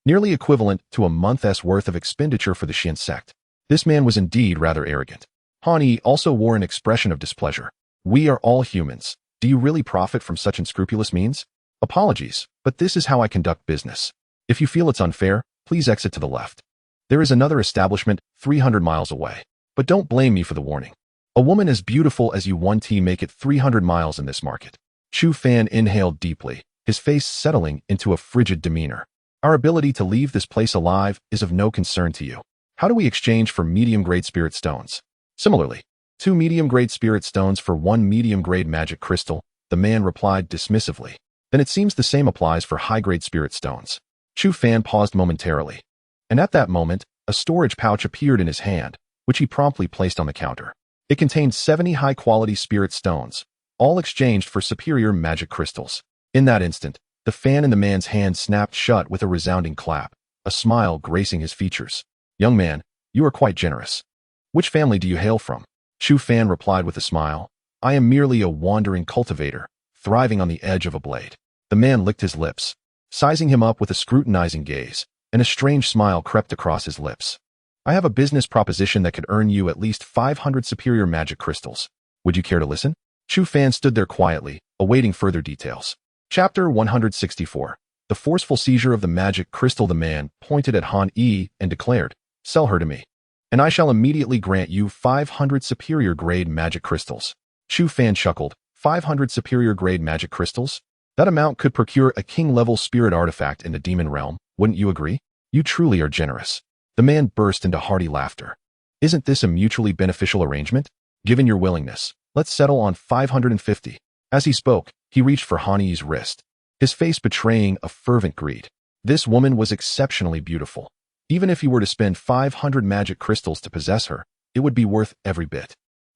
nearly equivalent to a month's worth of expenditure for the Shin sect. This man was indeed rather arrogant. Han Yi also wore an expression of displeasure. We are all humans. Do you really profit from such unscrupulous means? Apologies, but this is how I conduct business. If you feel it's unfair, please exit to the left. There is another establishment 300 miles away. But don't blame me for the warning. A woman as beautiful as you 1T make it 300 miles in this market. Chu Fan inhaled deeply, his face settling into a frigid demeanor. Our ability to leave this place alive is of no concern to you. How do we exchange for medium-grade spirit stones? Similarly, 2 medium-grade spirit stones for 1 medium-grade magic crystal, the man replied dismissively. Then it seems the same applies for high-grade spirit stones. Chu Fan paused momentarily, and at that moment, a storage pouch appeared in his hand, which he promptly placed on the counter. It contained 70 high-quality spirit stones, all exchanged for superior magic crystals. In that instant, the fan in the man's hand snapped shut with a resounding clap, a smile gracing his features. Young man, you are quite generous. Which family do you hail from? Chu Fan replied with a smile. I am merely a wandering cultivator, thriving on the edge of a blade. The man licked his lips, sizing him up with a scrutinizing gaze, and a strange smile crept across his lips. I have a business proposition that could earn you at least 500 superior magic crystals. Would you care to listen? Chu Fan stood there quietly, awaiting further details. Chapter 164. The forceful seizure of the magic crystal. The man pointed at Han Yi and declared, sell her to me, and I shall immediately grant you 500 superior grade magic crystals. Chu Fan chuckled. 500 superior grade magic crystals? That amount could procure a king-level spirit artifact in the demon realm, wouldn't you agree? You truly are generous. The man burst into hearty laughter. Isn't this a mutually beneficial arrangement? Given your willingness, let's settle on 550. As he spoke, he reached for Han Yi's wrist, his face betraying a fervent greed. This woman was exceptionally beautiful. Even if he were to spend 500 magic crystals to possess her, it would be worth every bit.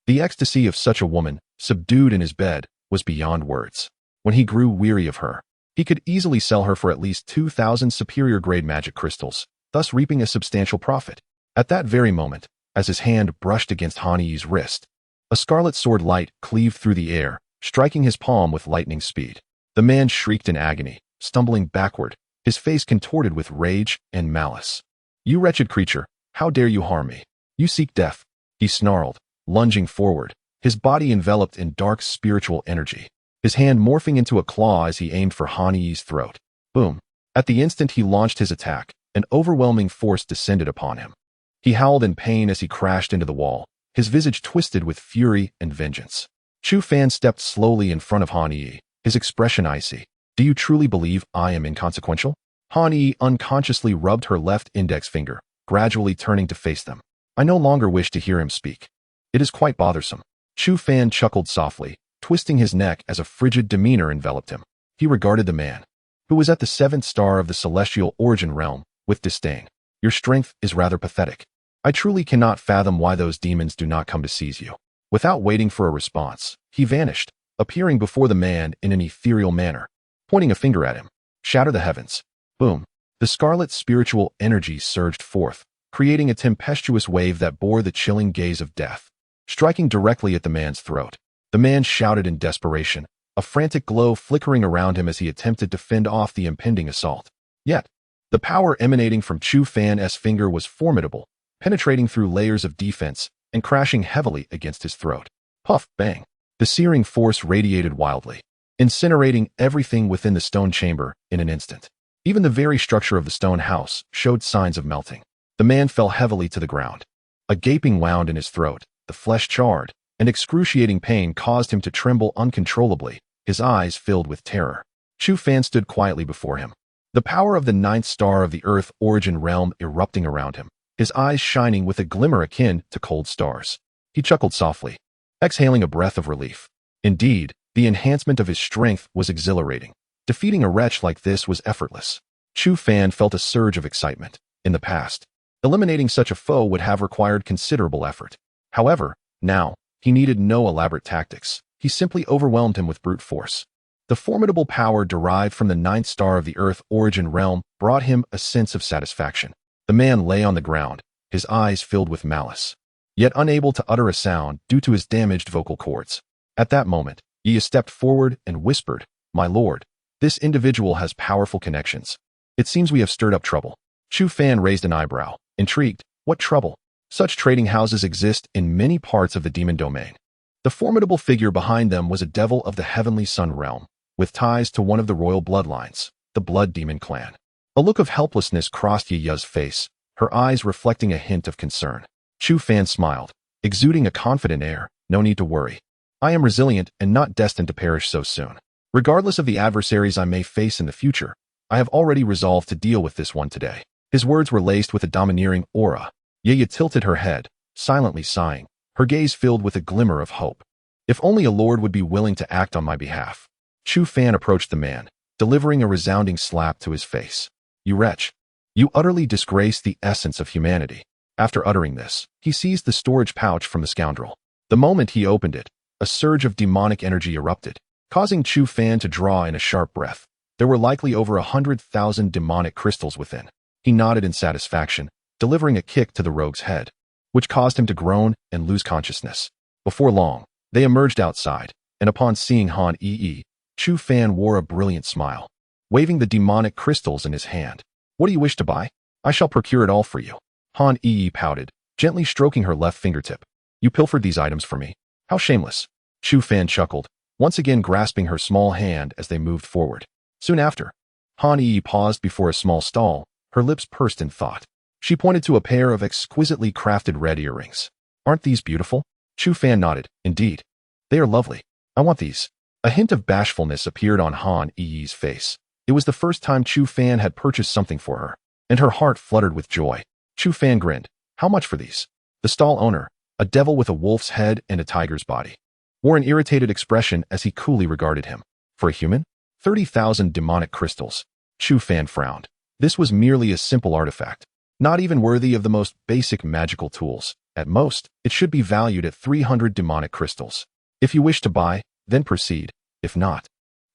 The ecstasy of such a woman, subdued in his bed, was beyond words. When he grew weary of her, he could easily sell her for at least 2,000 superior grade magic crystals, thus reaping a substantial profit. At that very moment, as his hand brushed against Han Yi's wrist, a scarlet sword light cleaved through the air, striking his palm with lightning speed. The man shrieked in agony, stumbling backward, his face contorted with rage and malice. You wretched creature, how dare you harm me? You seek death, he snarled, lunging forward, his body enveloped in dark spiritual energy, his hand morphing into a claw as he aimed for Han Yi's throat. Boom. At the instant he launched his attack, an overwhelming force descended upon him. He howled in pain as he crashed into the wall, his visage twisted with fury and vengeance. Chu Fan stepped slowly in front of Han Yi, his expression icy. Do you truly believe I am inconsequential? Han Yi unconsciously rubbed her left index finger, gradually turning to face them. I no longer wish to hear him speak. It is quite bothersome. Chu Fan chuckled softly, twisting his neck as a frigid demeanor enveloped him. He regarded the man, who was at the 7th star of the celestial origin realm, with disdain. Your strength is rather pathetic. I truly cannot fathom why those demons do not come to seize you. Without waiting for a response, he vanished, appearing before the man in an ethereal manner, pointing a finger at him. Shatter the heavens. Boom. The scarlet spiritual energy surged forth, creating a tempestuous wave that bore the chilling gaze of death, striking directly at the man's throat. The man shouted in desperation, a frantic glow flickering around him as he attempted to fend off the impending assault. Yet, the power emanating from Chu Fan's finger was formidable, penetrating through layers of defense and crashing heavily against his throat. Puff, bang. The searing force radiated wildly, incinerating everything within the stone chamber in an instant. Even the very structure of the stone house showed signs of melting. The man fell heavily to the ground. A gaping wound in his throat, the flesh charred, and excruciating pain caused him to tremble uncontrollably, his eyes filled with terror. Chu Fan stood quietly before him. the power of the ninth star of the Earth origin realm erupting around him, his eyes shining with a glimmer akin to cold stars. He chuckled softly, exhaling a breath of relief. Indeed, the enhancement of his strength was exhilarating. Defeating a wretch like this was effortless. Chu Fan felt a surge of excitement. In the past, eliminating such a foe would have required considerable effort. However, now, he needed no elaborate tactics. He simply overwhelmed him with brute force. The formidable power derived from the ninth star of the Earth origin realm brought him a sense of satisfaction. The man lay on the ground, his eyes filled with malice, yet unable to utter a sound due to his damaged vocal cords. At that moment, Yi stepped forward and whispered, "My lord, this individual has powerful connections. It seems we have stirred up trouble." Chu Fan raised an eyebrow, intrigued. What trouble? Such trading houses exist in many parts of the demon domain. The formidable figure behind them was a devil of the heavenly sun realm, with ties to one of the royal bloodlines, the Blood Demon clan. A look of helplessness crossed Yi's face, her eyes reflecting a hint of concern. Chu Fan smiled, exuding a confident air. "No need to worry. I am resilient and not destined to perish so soon. Regardless of the adversaries I may face in the future, I have already resolved to deal with this one today." His words were laced with a domineering aura. Yi tilted her head, silently sighing, her gaze filled with a glimmer of hope. If only a lord would be willing to act on my behalf. Chu Fan approached the man, delivering a resounding slap to his face. "You wretch. You utterly disgrace the essence of humanity." After uttering this, he seized the storage pouch from the scoundrel. The moment he opened it, a surge of demonic energy erupted, causing Chu Fan to draw in a sharp breath. There were likely over 100,000 demonic crystals within. He nodded in satisfaction, delivering a kick to the rogue's head, which caused him to groan and lose consciousness. Before long, they emerged outside, and upon seeing Han Yi, Chu Fan wore a brilliant smile, waving the demonic crystals in his hand. "What do you wish to buy? I shall procure it all for you." Han Yi pouted, gently stroking her left fingertip. "You pilfered these items for me? How shameless." Chu Fan chuckled, once again grasping her small hand as they moved forward. Soon after, Han Yi paused before a small stall, her lips pursed in thought. She pointed to a pair of exquisitely crafted red earrings. "Aren't these beautiful?" Chu Fan nodded. "Indeed. They are lovely. I want these." A hint of bashfulness appeared on Han Yi's face. It was the first time Chu Fan had purchased something for her, and her heart fluttered with joy. Chu Fan grinned. "How much for these?" The stall owner, a devil with a wolf's head and a tiger's body, wore an irritated expression as he coolly regarded him. "For a human? 30,000 demonic crystals." Chu Fan frowned. This was merely a simple artifact, not even worthy of the most basic magical tools. At most, it should be valued at 300 demonic crystals. "If you wish to buy, then proceed. If not,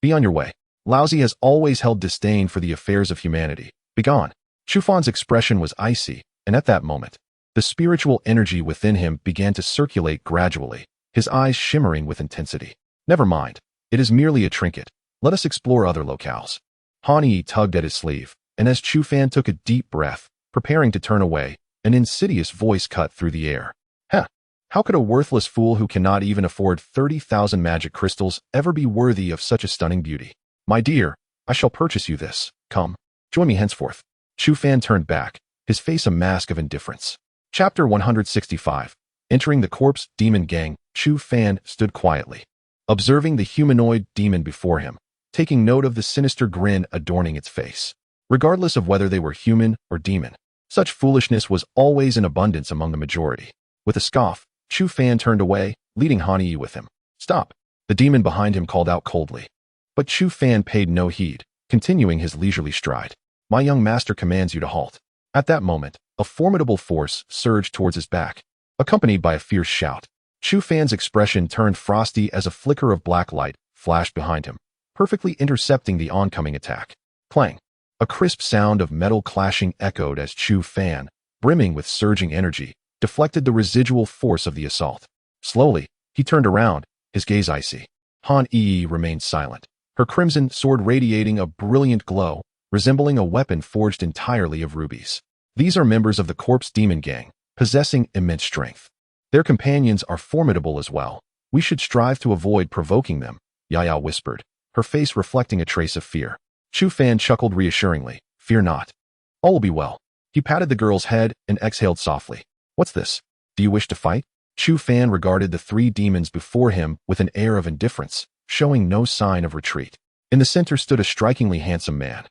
be on your way." Laozi has always held disdain for the affairs of humanity. "Begone." Chu Fan's expression was icy, and at that moment, the spiritual energy within him began to circulate gradually, his eyes shimmering with intensity. "Never mind. It is merely a trinket. Let us explore other locales." Han Yi tugged at his sleeve, and as Chu Fan took a deep breath, preparing to turn away, an insidious voice cut through the air. "Heh! How could a worthless fool who cannot even afford 30,000 magic crystals ever be worthy of such a stunning beauty? My dear, I shall purchase you this. Come, join me henceforth." Chu Fan turned back, his face a mask of indifference. Chapter 165. Entering the corpse demon gang, Chu Fan stood quietly, observing the humanoid demon before him, taking note of the sinister grin adorning its face. Regardless of whether they were human or demon, such foolishness was always in abundance among the majority. With a scoff, Chu Fan turned away, leading Han Yi with him. "Stop!" The demon behind him called out coldly. But Chu Fan paid no heed, continuing his leisurely stride. "My young master commands you to halt." At that moment, a formidable force surged towards his back, accompanied by a fierce shout. Chu Fan's expression turned frosty as a flicker of black light flashed behind him, perfectly intercepting the oncoming attack. Clang! A crisp sound of metal clashing echoed as Chu Fan, brimming with surging energy, deflected the residual force of the assault. Slowly, he turned around, his gaze icy. Han Yi remained silent, her crimson sword radiating a brilliant glow, resembling a weapon forged entirely of rubies. "These are members of the Corpse Demon Gang, possessing immense strength. Their companions are formidable as well. We should strive to avoid provoking them," Yaya whispered, her face reflecting a trace of fear. Chu Fan chuckled reassuringly. "Fear not. All will be well." He patted the girl's head and exhaled softly. "What's this? Do you wish to fight?" Chu Fan regarded the three demons before him with an air of indifference, showing no sign of retreat. In the center stood a strikingly handsome man,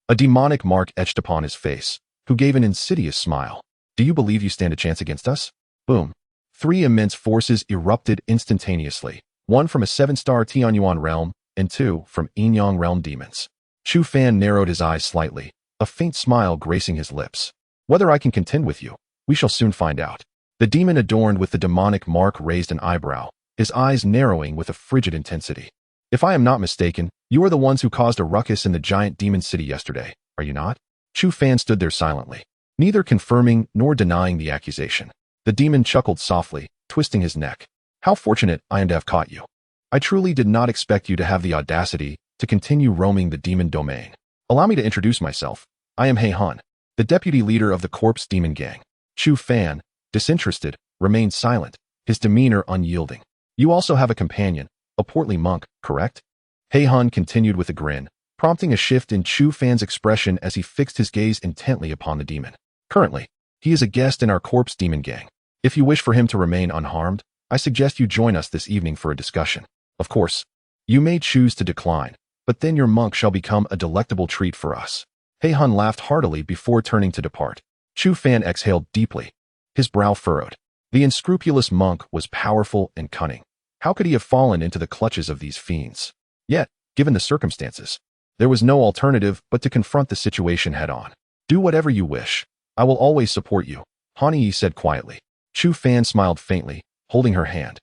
a demonic mark etched upon his face, who gave an insidious smile. Do you believe you stand a chance against us? Boom. 3 immense forces erupted instantaneously, 1 from a 7-star Tianyuan realm, and 2 from Yinyang realm demons. Chu Fan narrowed his eyes slightly, a faint smile gracing his lips. Whether I can contend with you, we shall soon find out. The demon adorned with the demonic mark raised an eyebrow, his eyes narrowing with a frigid intensity. If I am not mistaken, you are the ones who caused a ruckus in the giant demon city yesterday, are you not? Chu Fan stood there silently, neither confirming nor denying the accusation. The demon chuckled softly, twisting his neck. How fortunate I am to have caught you. I truly did not expect you to have the audacity to continue roaming the demon domain. Allow me to introduce myself. I am He Hun, the deputy leader of the corpse demon gang. Chu Fan, disinterested, remained silent, his demeanor unyielding. You also have a companion, a portly monk, correct? He Hun continued with a grin, prompting a shift in Chu Fan's expression as he fixed his gaze intently upon the demon. Currently, he is a guest in our corpse demon gang. If you wish for him to remain unharmed, I suggest you join us this evening for a discussion. Of course, you may choose to decline, but then your monk shall become a delectable treat for us. He Hun laughed heartily before turning to depart. Chu Fan exhaled deeply, his brow furrowed. The unscrupulous monk was powerful and cunning. How could he have fallen into the clutches of these fiends? Yet, given the circumstances, there was no alternative but to confront the situation head-on. Do whatever you wish. I will always support you, Han Yi said quietly. Chu Fan smiled faintly, holding her hand.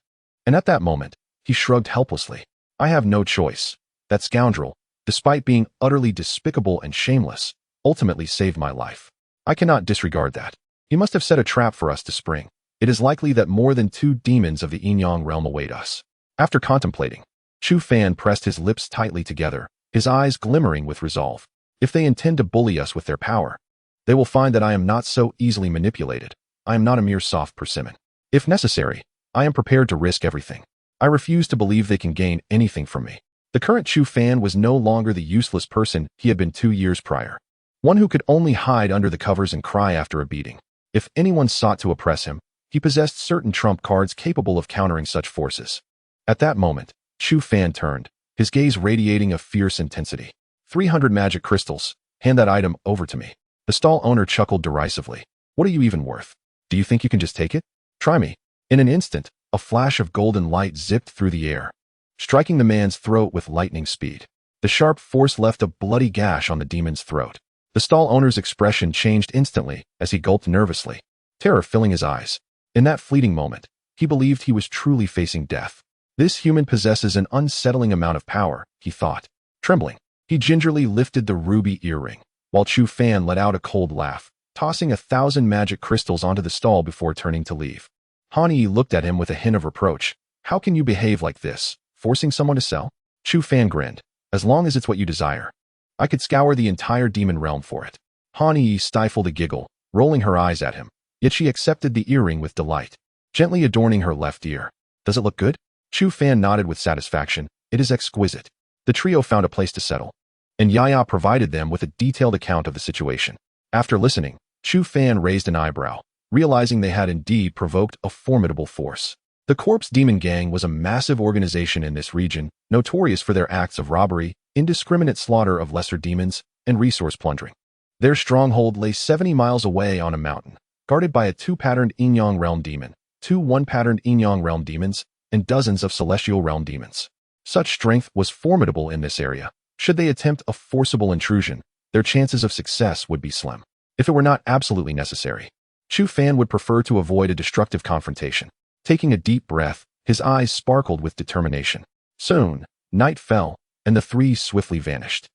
And at that moment, he shrugged helplessly. I have no choice. That scoundrel, despite being utterly despicable and shameless, ultimately saved my life. I cannot disregard that. He must have set a trap for us to spring. It is likely that more than 2 demons of the Yinyang realm await us. After contemplating, Chu Fan pressed his lips tightly together, his eyes glimmering with resolve. If they intend to bully us with their power, they will find that I am not so easily manipulated. I am not a mere soft persimmon. If necessary, I am prepared to risk everything. I refuse to believe they can gain anything from me. The current Chu Fan was no longer the useless person he had been 2 years prior. One who could only hide under the covers and cry after a beating. If anyone sought to oppress him, he possessed certain trump cards capable of countering such forces. At that moment, Chu Fan turned, his gaze radiating a fierce intensity. 300 magic crystals. Hand that item over to me. The stall owner chuckled derisively. What are you even worth? Do you think you can just take it? Try me. In an instant, a flash of golden light zipped through the air, striking the man's throat with lightning speed. The sharp force left a bloody gash on the demon's throat. The stall owner's expression changed instantly as he gulped nervously, terror filling his eyes. In that fleeting moment, he believed he was truly facing death. This human possesses an unsettling amount of power, he thought. Trembling, he gingerly lifted the ruby earring, while Chu Fan let out a cold laugh, tossing 1,000 magic crystals onto the stall before turning to leave. Han Yi looked at him with a hint of reproach. How can you behave like this, forcing someone to sell? Chu Fan grinned. As long as it's what you desire. I could scour the entire demon realm for it. Han Yi stifled a giggle, rolling her eyes at him, yet she accepted the earring with delight, gently adorning her left ear. Does it look good? Chu Fan nodded with satisfaction. It is exquisite. The trio found a place to settle, and Yaya provided them with a detailed account of the situation. After listening, Chu Fan raised an eyebrow, realizing they had indeed provoked a formidable force. The Corpse Demon Gang was a massive organization in this region, notorious for their acts of robbery, indiscriminate slaughter of lesser demons, and resource plundering. Their stronghold lay 70 miles away on a mountain, guarded by a 2-patterned Yinyang realm demon, 2 1-patterned Yinyang realm demons, and dozens of celestial realm demons. Such strength was formidable in this area. Should they attempt a forcible intrusion, their chances of success would be slim. If it were not absolutely necessary, Chu Fan would prefer to avoid a destructive confrontation. Taking a deep breath, his eyes sparkled with determination. Soon, night fell, and the 3 swiftly vanished,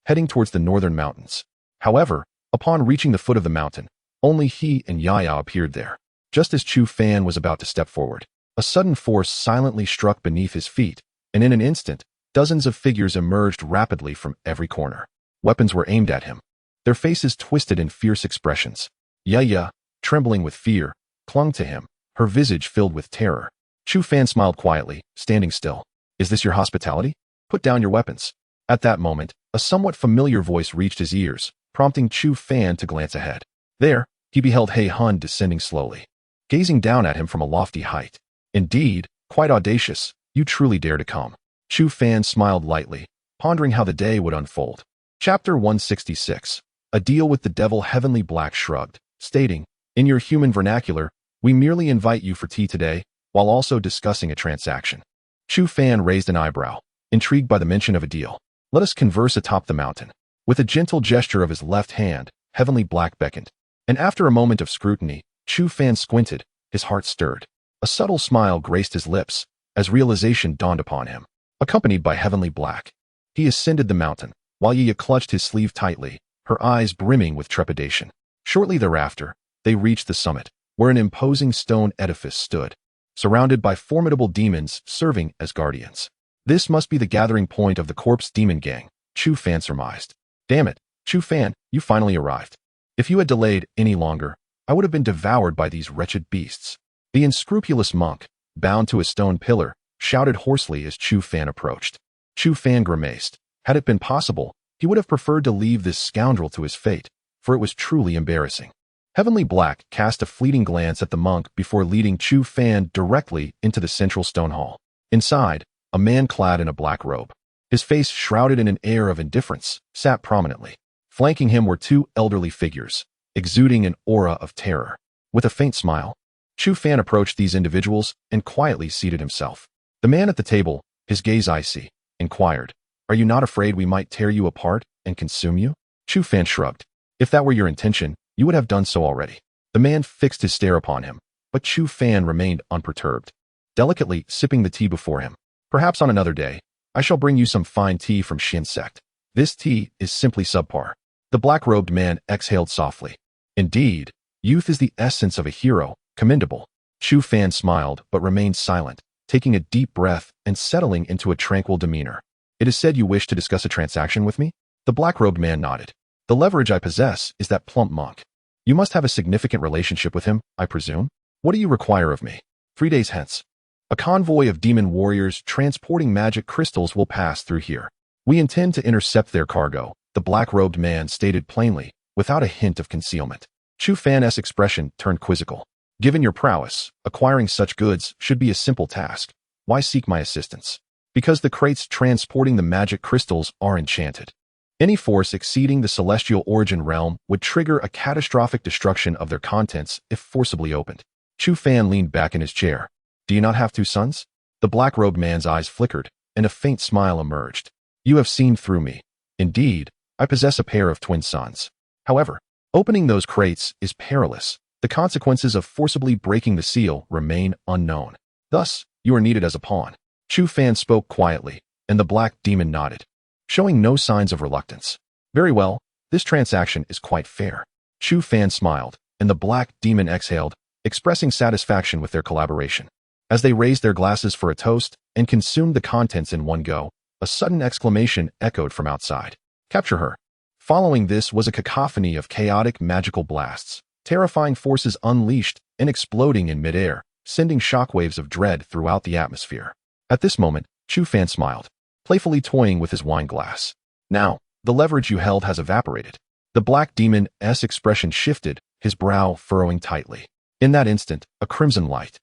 heading towards the northern mountains. However, upon reaching the foot of the mountain, only he and Yaya appeared there. Just as Chu Fan was about to step forward, a sudden force silently struck beneath his feet, and in an instant, dozens of figures emerged rapidly from every corner. Weapons were aimed at him, their faces twisted in fierce expressions. Yaya, trembling with fear, clung to him, her visage filled with terror. Chu Fan smiled quietly, standing still. Is this your hospitality? Put down your weapons. At that moment, a somewhat familiar voice reached his ears, prompting Chu Fan to glance ahead. There, he beheld He Hun descending slowly, gazing down at him from a lofty height. Indeed, quite audacious, you truly dare to come. Chu Fan smiled lightly, pondering how the day would unfold. Chapter 166. A Deal with the Devil. Heavenly Black shrugged, stating, "In your human vernacular, we merely invite you for tea today, while also discussing a transaction." Chu Fan raised an eyebrow, intrigued by the mention of a deal. "Let us converse atop the mountain." With a gentle gesture of his left hand, Heavenly Black beckoned. And after a moment of scrutiny, Chu Fan squinted, his heart stirred. A subtle smile graced his lips, as realization dawned upon him. Accompanied by Heavenly Black, he ascended the mountain, while Yiya clutched his sleeve tightly, her eyes brimming with trepidation. Shortly thereafter, they reached the summit, where an imposing stone edifice stood, surrounded by formidable demons serving as guardians. This must be the gathering point of the Corpse Demon Gang, Chu Fan surmised. "Damn it, Chu Fan, you finally arrived. If you had delayed any longer, I would have been devoured by these wretched beasts." The unscrupulous monk, bound to a stone pillar, shouted hoarsely as Chu Fan approached. Chu Fan grimaced. Had it been possible, he would have preferred to leave this scoundrel to his fate, for it was truly embarrassing. Heavenly Black cast a fleeting glance at the monk before leading Chu Fan directly into the central stone hall. Inside, a man clad in a black robe, his face shrouded in an air of indifference, sat prominently. Flanking him were two elderly figures, exuding an aura of terror. With a faint smile, Chu Fan approached these individuals and quietly seated himself. The man at the table, his gaze icy, inquired, "Are you not afraid we might tear you apart and consume you?" Chu Fan shrugged. "If that were your intention, you would have done so already." The man fixed his stare upon him, but Chu Fan remained unperturbed, delicately sipping the tea before him. "Perhaps on another day, I shall bring you some fine tea from Shin sect. This tea is simply subpar." The black-robed man exhaled softly. "Indeed, youth is the essence of a hero, commendable." Chu Fan smiled but remained silent, taking a deep breath and settling into a tranquil demeanor. "It is said you wish to discuss a transaction with me?" The black-robed man nodded. "The leverage I possess is that plump monk. You must have a significant relationship with him, I presume? What do you require of me?" 3 days hence, a convoy of demon warriors transporting magic crystals will pass through here. We intend to intercept their cargo," the black-robed man stated plainly, without a hint of concealment. Chu Fan's expression turned quizzical. "Given your prowess, acquiring such goods should be a simple task. Why seek my assistance?" "Because the crates transporting the magic crystals are enchanted. Any force exceeding the celestial origin realm would trigger a catastrophic destruction of their contents if forcibly opened." Chu Fan leaned back in his chair. "Do you not have 2 sons?" The black-robed man's eyes flickered, and a faint smile emerged. "You have seen through me. Indeed, I possess a pair of twin sons. However, opening those crates is perilous. The consequences of forcibly breaking the seal remain unknown. Thus, you are needed as a pawn." Chu Fan spoke quietly, and the black demon nodded, showing no signs of reluctance. "Very well, this transaction is quite fair." Chu Fan smiled, and the black demon exhaled, expressing satisfaction with their collaboration. As they raised their glasses for a toast and consumed the contents in one go, a sudden exclamation echoed from outside. "Capture her." Following this was a cacophony of chaotic magical blasts, terrifying forces unleashed and exploding in midair, sending shockwaves of dread throughout the atmosphere. At this moment, Chu Fan smiled, playfully toying with his wine glass. "Now, the leverage you held has evaporated." The black demon's expression shifted, his brow furrowing tightly. In that instant, a crimson light,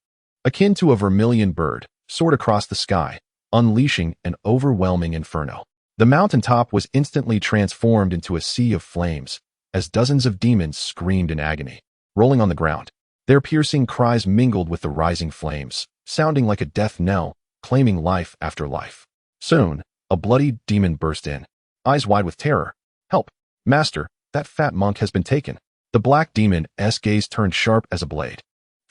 akin to a vermilion bird, soared across the sky, unleashing an overwhelming inferno. The mountaintop was instantly transformed into a sea of flames, as dozens of demons screamed in agony. Rolling on the ground, their piercing cries mingled with the rising flames, sounding like a death knell, claiming life after life. Soon, a bloody demon burst in, eyes wide with terror. "Help! Master, that fat monk has been taken." The black demon's gaze turned sharp as a blade,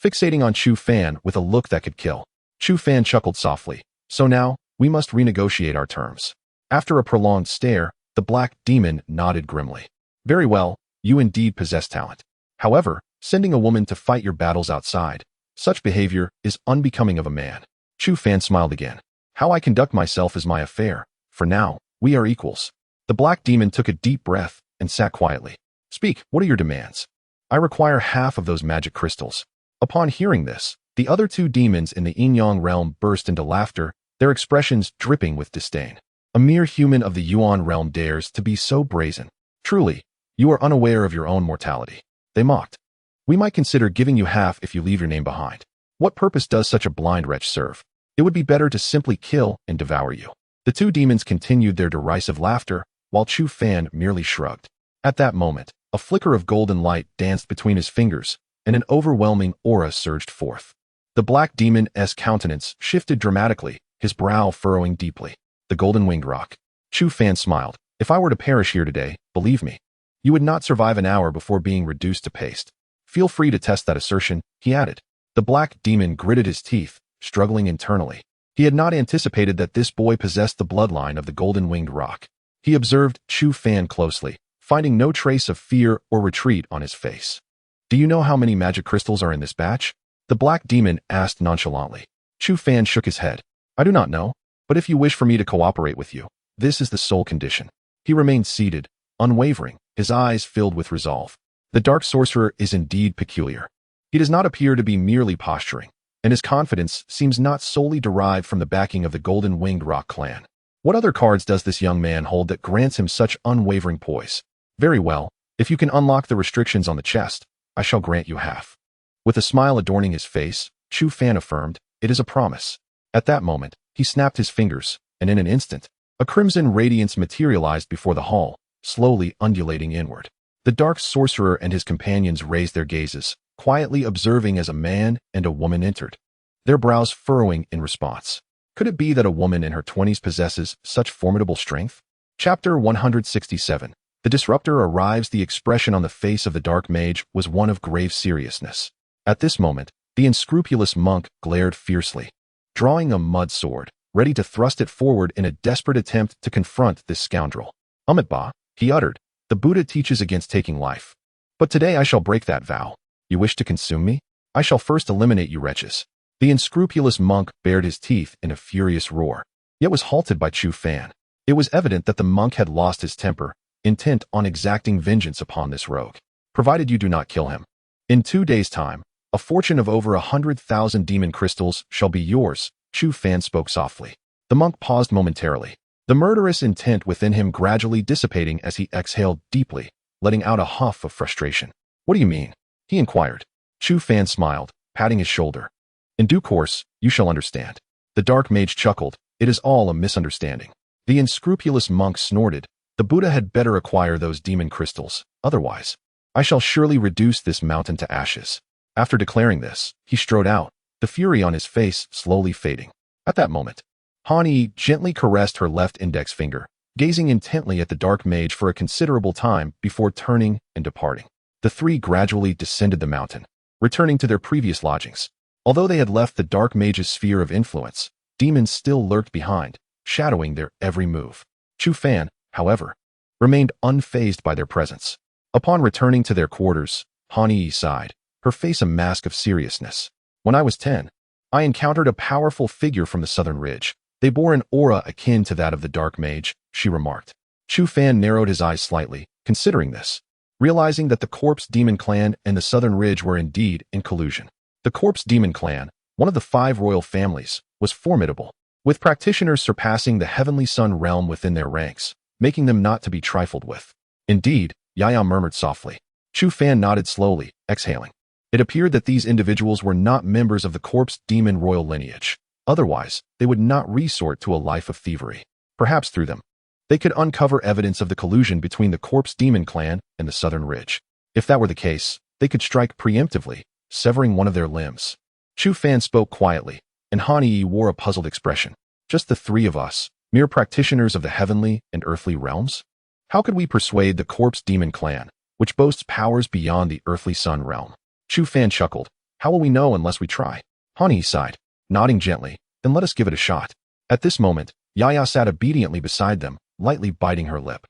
fixating on Chu Fan with a look that could kill. Chu Fan chuckled softly. "So now, we must renegotiate our terms." After a prolonged stare, the black demon nodded grimly. "Very well, you indeed possess talent. However, sending a woman to fight your battles outside, such behavior is unbecoming of a man." Chu Fan smiled again. "How I conduct myself is my affair. For now, we are equals." The black demon took a deep breath and sat quietly. "Speak, what are your demands?" "I require half of those magic crystals." Upon hearing this, the other 2 demons in the Yin-Yang realm burst into laughter, their expressions dripping with disdain. "A mere human of the Yuan realm dares to be so brazen. Truly, you are unaware of your own mortality." They mocked. "We might consider giving you half if you leave your name behind. What purpose does such a blind wretch serve? It would be better to simply kill and devour you." The 2 demons continued their derisive laughter, while Chu Fan merely shrugged. At that moment, a flicker of golden light danced between his fingers, and an overwhelming aura surged forth. The black demon's countenance shifted dramatically, his brow furrowing deeply. The golden-winged rock. Chu Fan smiled. If I were to perish here today, believe me, you would not survive an hour before being reduced to paste. Feel free to test that assertion, he added. The black demon gritted his teeth, struggling internally. He had not anticipated that this boy possessed the bloodline of the golden-winged rock. He observed Chu Fan closely, finding no trace of fear or retreat on his face. Do you know how many magic crystals are in this batch? The black demon asked nonchalantly. Chu Fan shook his head. I do not know, but if you wish for me to cooperate with you, this is the sole condition. He remained seated, unwavering, his eyes filled with resolve. The dark sorcerer is indeed peculiar. He does not appear to be merely posturing, and his confidence seems not solely derived from the backing of the golden-winged rock clan. What other cards does this young man hold that grants him such unwavering poise? Very well, if you can unlock the restrictions on the chest, I shall grant you half. With a smile adorning his face, Chu Fan affirmed, it is a promise. At that moment, he snapped his fingers, and in an instant, a crimson radiance materialized before the hall, slowly undulating inward. The dark sorcerer and his companions raised their gazes, quietly observing as a man and a woman entered, their brows furrowing in response. Could it be that a woman in her 20s possesses such formidable strength? Chapter 167. The disruptor arrives. The expression on the face of the dark mage was one of grave seriousness. At this moment, the unscrupulous monk glared fiercely, drawing a mud sword, ready to thrust it forward in a desperate attempt to confront this scoundrel. Ba, he uttered, the Buddha teaches against taking life. But today I shall break that vow. You wish to consume me? I shall first eliminate you wretches. The unscrupulous monk bared his teeth in a furious roar, yet was halted by Chu Fan. It was evident that the monk had lost his temper, intent on exacting vengeance upon this rogue, provided you do not kill him. In 2 days' time, a fortune of over 100,000 demon crystals shall be yours, Chu Fan spoke softly. The monk paused momentarily, the murderous intent within him gradually dissipating as he exhaled deeply, letting out a huff of frustration. What do you mean? He inquired. Chu Fan smiled, patting his shoulder. In due course, you shall understand. The dark mage chuckled. It is all a misunderstanding. The unscrupulous monk snorted. The Buddha had better acquire those demon crystals, otherwise, I shall surely reduce this mountain to ashes. After declaring this, he strode out, the fury on his face slowly fading. At that moment, Hani gently caressed her left index finger, gazing intently at the dark mage for a considerable time before turning and departing. The three gradually descended the mountain, returning to their previous lodgings. Although they had left the dark mage's sphere of influence, demons still lurked behind, shadowing their every move. Chu Fan, however, remained unfazed by their presence. Upon returning to their quarters, Hani sighed, her face a mask of seriousness. When I was 10, I encountered a powerful figure from the southern ridge. They bore an aura akin to that of the dark mage, she remarked. Chu Fan narrowed his eyes slightly, considering this, realizing that the Corpse Demon Clan and the Southern Ridge were indeed in collusion. The Corpse Demon Clan, one of the 5 royal families, was formidable, with practitioners surpassing the Heavenly Sun realm within their ranks, making them not to be trifled with. Indeed, Yaya murmured softly. Chu Fan nodded slowly, exhaling. It appeared that these individuals were not members of the Corpse Demon royal lineage. Otherwise, they would not resort to a life of thievery. Perhaps through them, they could uncover evidence of the collusion between the Corpse Demon Clan and the Southern Ridge. If that were the case, they could strike preemptively, severing one of their limbs. Chu Fan spoke quietly, and Hani wore a puzzled expression. Just the 3 of us, mere practitioners of the heavenly and earthly realms? How could we persuade the Corpse Demon Clan, which boasts powers beyond the earthly sun realm? Chu Fan chuckled. How will we know unless we try? Hani sighed, nodding gently. Then let us give it a shot. At this moment, Yaya sat obediently beside them, lightly biting her lip.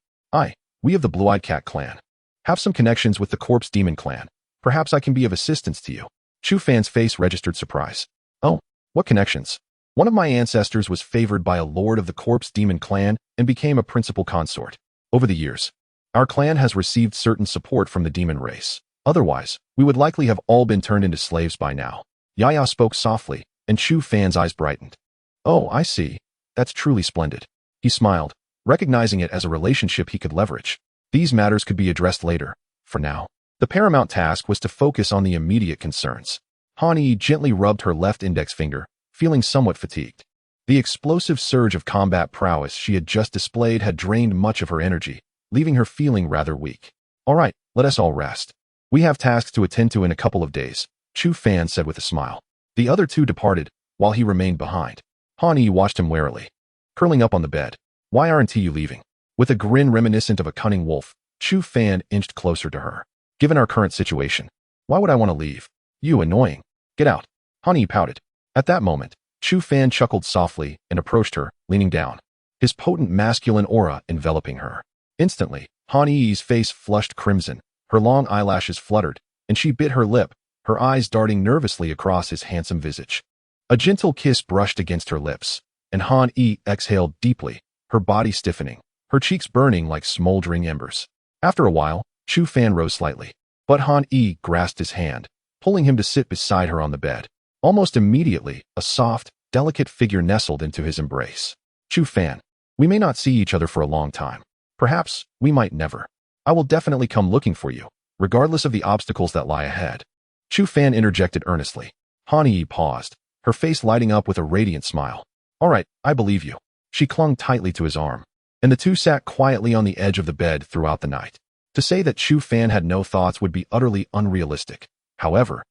We of the Blue-Eyed Cat Clan have some connections with the Corpse Demon Clan. Perhaps I can be of assistance to you. Chu Fan's face registered surprise. Oh, what connections? One of my ancestors was favored by a lord of the Corpse Demon Clan and became a principal consort. Over the years, our clan has received certain support from the demon race. Otherwise, we would likely have all been turned into slaves by now. Yaya spoke softly, and Chu Fan's eyes brightened. Oh, I see. That's truly splendid. He smiled, recognizing it as a relationship he could leverage. These matters could be addressed later. For now, the paramount task was to focus on the immediate concerns. Hani gently rubbed her left index finger, feeling somewhat fatigued. The explosive surge of combat prowess she had just displayed had drained much of her energy, leaving her feeling rather weak. All right, let us all rest. We have tasks to attend to in a couple of days, Chu Fan said with a smile. The other two departed, while he remained behind. Han Yi watched him warily. Curling up on the bed. Why aren't you leaving? With a grin reminiscent of a cunning wolf, Chu Fan inched closer to her. Given our current situation, why would I want to leave? You annoying. Get out. Han Yi pouted. At that moment, Chu Fan chuckled softly and approached her, leaning down, his potent masculine aura enveloping her. Instantly, Han Yi's face flushed crimson, her long eyelashes fluttered, and she bit her lip, her eyes darting nervously across his handsome visage. A gentle kiss brushed against her lips, and Han Yi exhaled deeply, her body stiffening, her cheeks burning like smoldering embers. After a while, Chu Fan rose slightly, but Han Yi grasped his hand, pulling him to sit beside her on the bed. Almost immediately, a soft, delicate figure nestled into his embrace. Chu Fan, we may not see each other for a long time. Perhaps we might never. I will definitely come looking for you, regardless of the obstacles that lie ahead. Chu Fan interjected earnestly. Han Yi paused, her face lighting up with a radiant smile. All right, I believe you. She clung tightly to his arm, and the two sat quietly on the edge of the bed throughout the night. To say that Chu Fan had no thoughts would be utterly unrealistic. However,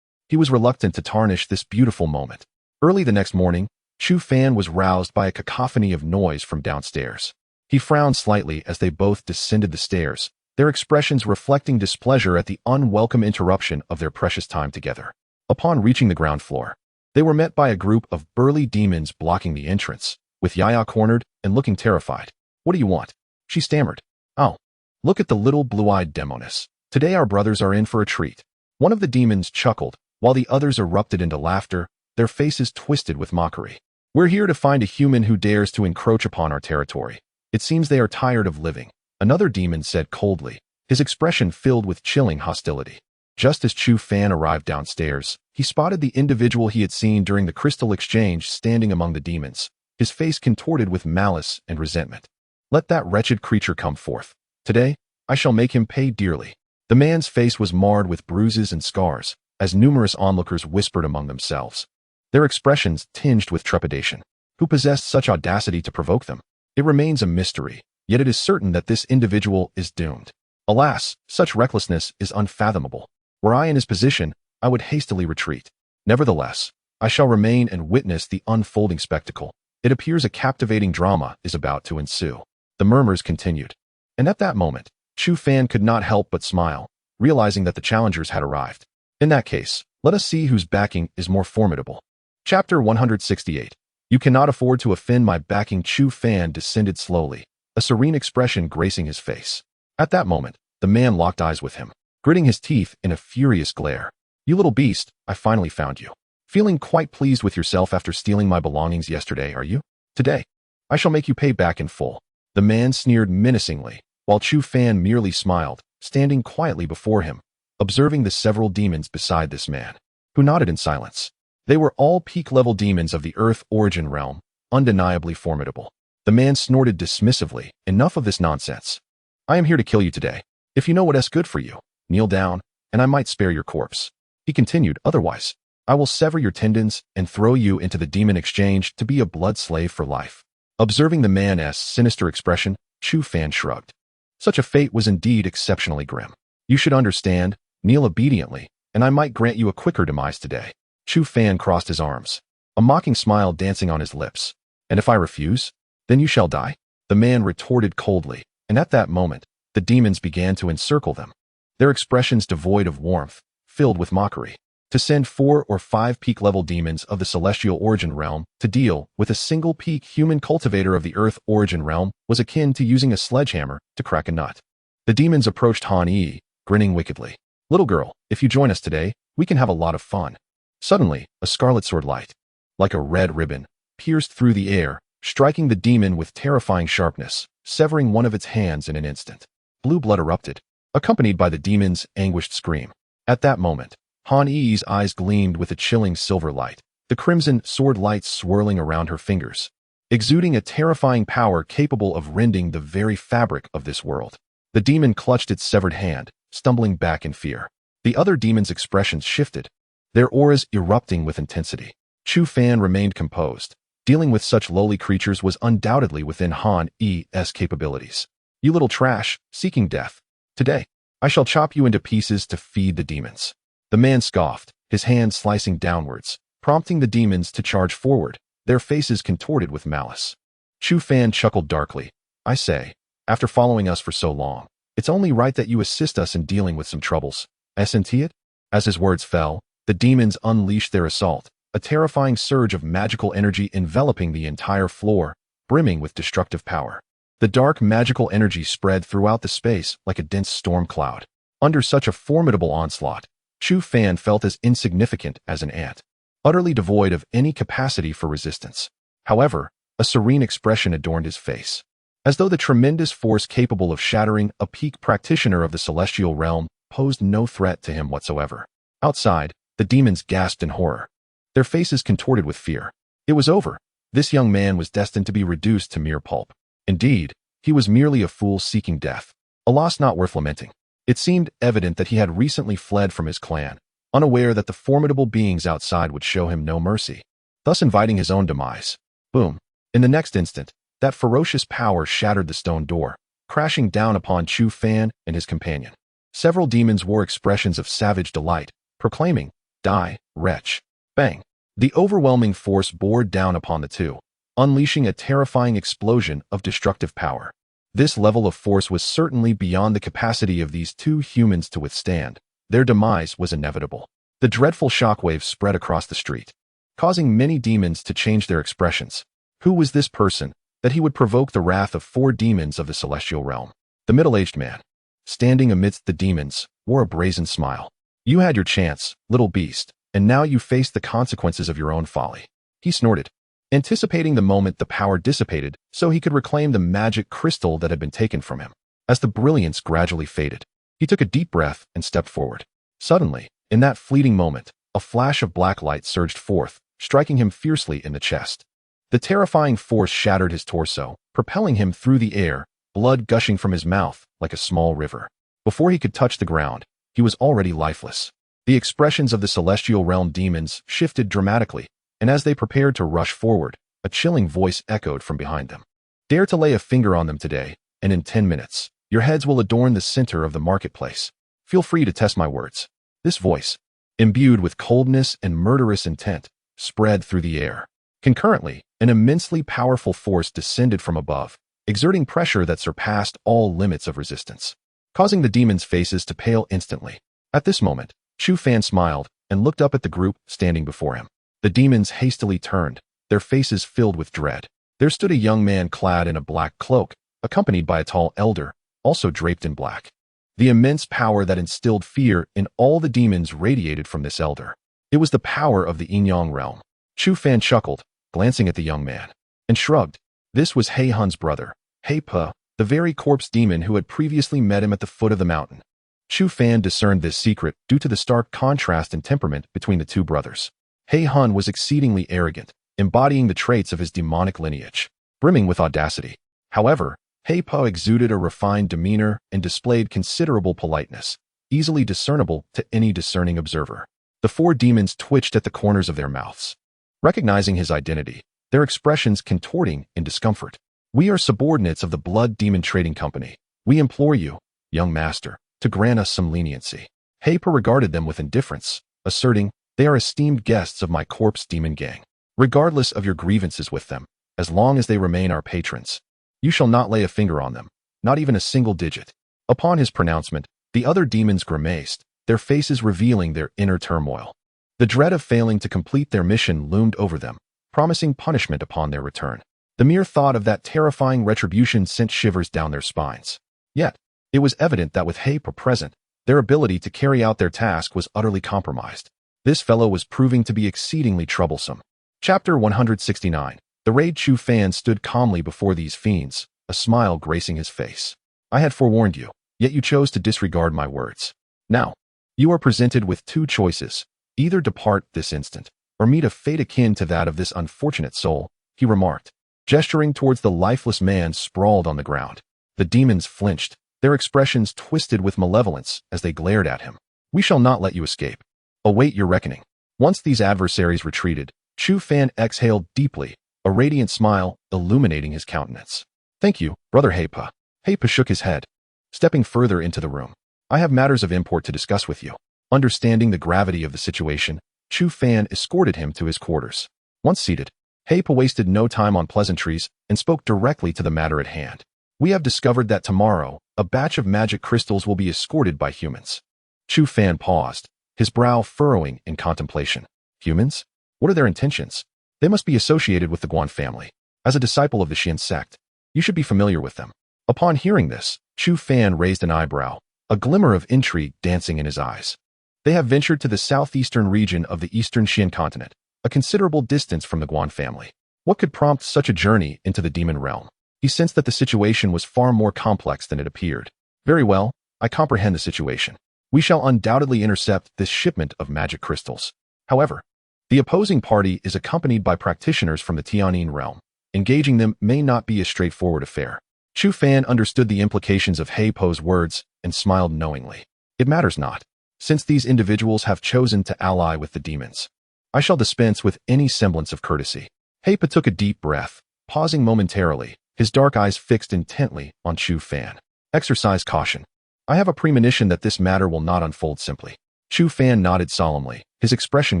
he was reluctant to tarnish this beautiful moment. Early the next morning, Chu Fan was roused by a cacophony of noise from downstairs. He frowned slightly as they both descended the stairs, their expressions reflecting displeasure at the unwelcome interruption of their precious time together. Upon reaching the ground floor, they were met by a group of burly demons blocking the entrance, with Yaya cornered and looking terrified. What do you want? She stammered. Oh, look at the little blue-eyed demoness. Today our brothers are in for a treat. One of the demons chuckled, while the others erupted into laughter, their faces twisted with mockery. We're here to find a human who dares to encroach upon our territory. It seems they are tired of living, another demon said coldly, his expression filled with chilling hostility. Just as Chu Fan arrived downstairs, he spotted the individual he had seen during the crystal exchange standing among the demons, his face contorted with malice and resentment. Let that wretched creature come forth. Today, I shall make him pay dearly. The man's face was marred with bruises and scars, as numerous onlookers whispered among themselves, their expressions tinged with trepidation. Who possessed such audacity to provoke them? It remains a mystery, yet it is certain that this individual is doomed. Alas, such recklessness is unfathomable. Were I in his position, I would hastily retreat. Nevertheless, I shall remain and witness the unfolding spectacle. It appears a captivating drama is about to ensue. The murmurs continued. And at that moment, Chu Fan could not help but smile, realizing that the challengers had arrived. In that case, let us see whose backing is more formidable. Chapter 168. You cannot afford to offend my backing. Chu Fan descended slowly, a serene expression gracing his face. At that moment, the man locked eyes with him, gritting his teeth in a furious glare. You little beast, I finally found you. Feeling quite pleased with yourself after stealing my belongings yesterday, are you? Today, I shall make you pay back in full. The man sneered menacingly, while Chu Fan merely smiled, standing quietly before him, observing the several demons beside this man, who nodded in silence. They were all peak-level demons of the Earth origin realm, undeniably formidable. The man snorted dismissively. Enough of this nonsense. I am here to kill you today. If you know what's good for you, kneel down, and I might spare your corpse. He continued, otherwise, I will sever your tendons and throw you into the demon exchange to be a blood slave for life. Observing the man's sinister expression, Chu Fan shrugged. Such a fate was indeed exceptionally grim. You should understand, kneel obediently, and I might grant you a quicker demise today. Chu Fan crossed his arms, a mocking smile dancing on his lips. And if I refuse, then you shall die? The man retorted coldly, and at that moment, the demons began to encircle them, their expressions devoid of warmth, filled with mockery. To send 4 or 5 peak-level demons of the celestial origin realm to deal with a single peak human cultivator of the Earth origin realm was akin to using a sledgehammer to crack a nut. The demons approached Han Yi, grinning wickedly. Little girl, if you join us today, we can have a lot of fun. Suddenly, a scarlet sword light, like a red ribbon, pierced through the air, striking the demon with terrifying sharpness, severing one of its hands in an instant. Blue blood erupted, accompanied by the demon's anguished scream. At that moment, Han Yi's eyes gleamed with a chilling silver light, the crimson sword lights swirling around her fingers, exuding a terrifying power capable of rending the very fabric of this world. The demon clutched its severed hand, stumbling back in fear. The other demons' expressions shifted, their auras erupting with intensity. Chu Fan remained composed, Dealing with such lowly creatures was undoubtedly within Han-E's capabilities. You little trash, seeking death. Today, I shall chop you into pieces to feed the demons. The man scoffed, his hand slicing downwards, prompting the demons to charge forward, their faces contorted with malice. Chu Fan chuckled darkly. I say, after following us for so long, it's only right that you assist us in dealing with some troubles. Isn't it? As his words fell, the demons unleashed their assault, a terrifying surge of magical energy enveloping the entire floor, brimming with destructive power. The dark magical energy spread throughout the space like a dense storm cloud. Under such a formidable onslaught, Chu Fan felt as insignificant as an ant, utterly devoid of any capacity for resistance. However, a serene expression adorned his face, as though the tremendous force capable of shattering a peak practitioner of the celestial realm posed no threat to him whatsoever. Outside, the demons gasped in horror, their faces contorted with fear. It was over. This young man was destined to be reduced to mere pulp. Indeed, he was merely a fool seeking death, a loss not worth lamenting. It seemed evident that he had recently fled from his clan, unaware that the formidable beings outside would show him no mercy, thus inviting his own demise. Boom. In the next instant, that ferocious power shattered the stone door, crashing down upon Chu Fan and his companion. Several demons wore expressions of savage delight, proclaiming, "Die, wretch." Bang. The overwhelming force bore down upon the two, unleashing a terrifying explosion of destructive power. This level of force was certainly beyond the capacity of these two humans to withstand. Their demise was inevitable. The dreadful shockwave spread across the street, causing many demons to change their expressions. Who was this person, that he would provoke the wrath of 4 demons of the celestial realm? The middle-aged man, standing amidst the demons, wore a brazen smile. You had your chance, little beast, and now you face the consequences of your own folly. He snorted, anticipating the moment the power dissipated so he could reclaim the magic crystal that had been taken from him. As the brilliance gradually faded, he took a deep breath and stepped forward. Suddenly, in that fleeting moment, a flash of black light surged forth, striking him fiercely in the chest. The terrifying force shattered his torso, propelling him through the air, blood gushing from his mouth like a small river. Before he could touch the ground, he was already lifeless. The expressions of the celestial realm demons shifted dramatically, and as they prepared to rush forward, a chilling voice echoed from behind them. Dare to lay a finger on them today, and in 10 minutes, your heads will adorn the center of the marketplace. Feel free to test my words. This voice, imbued with coldness and murderous intent, spread through the air. Concurrently, an immensely powerful force descended from above, exerting pressure that surpassed all limits of resistance, causing the demons' faces to pale instantly. At this moment, Chu Fan smiled and looked up at the group standing before him. The demons hastily turned, their faces filled with dread. There stood a young man clad in a black cloak, accompanied by a tall elder, also draped in black. The immense power that instilled fear in all the demons radiated from this elder. It was the power of the Yin-Yang realm. Chu Fan chuckled, glancing at the young man, and shrugged. This was He Hun's brother, He Pa, the very corpse demon who had previously met him at the foot of the mountain. Chu Fan discerned this secret due to the stark contrast in temperament between the two brothers. He Hun was exceedingly arrogant, embodying the traits of his demonic lineage, brimming with audacity. However, He Pa exuded a refined demeanor and displayed considerable politeness, easily discernible to any discerning observer. The 4 demons twitched at the corners of their mouths, recognizing his identity, their expressions contorting in discomfort. We are subordinates of the Blood Demon Trading Company. We implore you, young master, to grant us some leniency. He Pa regarded them with indifference, asserting, they are esteemed guests of my corpse demon gang. Regardless of your grievances with them, as long as they remain our patrons, you shall not lay a finger on them, not even a single digit. Upon his pronouncement, the other demons grimaced, their faces revealing their inner turmoil. The dread of failing to complete their mission loomed over them, promising punishment upon their return. The mere thought of that terrifying retribution sent shivers down their spines. Yet, it was evident that with He Pa present, their ability to carry out their task was utterly compromised. This fellow was proving to be exceedingly troublesome. Chapter 169. The Raid. Chu Fan stood calmly before these fiends, a smile gracing his face. I had forewarned you, yet you chose to disregard my words. Now, you are presented with 2 choices. Either depart this instant, or meet a fate akin to that of this unfortunate soul, he remarked, gesturing towards the lifeless man sprawled on the ground. The demons flinched, their expressions twisted with malevolence as they glared at him. We shall not let you escape. Await your reckoning. Once these adversaries retreated, Chu Fan exhaled deeply, a radiant smile illuminating his countenance. "Thank you, Brother Heipa." Heipa shook his head, stepping further into the room. "I have matters of import to discuss with you." Understanding the gravity of the situation, Chu Fan escorted him to his quarters. Once seated, Heipa wasted no time on pleasantries and spoke directly to the matter at hand. "We have discovered that tomorrow, a batch of magic crystals will be escorted by humans." Chu Fan paused, his brow furrowing in contemplation. "Humans? What are their intentions? They must be associated with the Guan family. As a disciple of the Xian sect, you should be familiar with them." Upon hearing this, Chu Fan raised an eyebrow, a glimmer of intrigue dancing in his eyes. "They have ventured to the southeastern region of the eastern Xian continent, a considerable distance from the Guan family. What could prompt such a journey into the demon realm?" He sensed that the situation was far more complex than it appeared. "Very well, I comprehend the situation. We shall undoubtedly intercept this shipment of magic crystals. However, the opposing party is accompanied by practitioners from the Tianyin realm. Engaging them may not be a straightforward affair." Chu Fan understood the implications of Heipa's words and smiled knowingly. "It matters not, since these individuals have chosen to ally with the demons. I shall dispense with any semblance of courtesy." Heipa took a deep breath, pausing momentarily, his dark eyes fixed intently on Chu Fan. "Exercise caution. I have a premonition that this matter will not unfold simply." Chu Fan nodded solemnly, his expression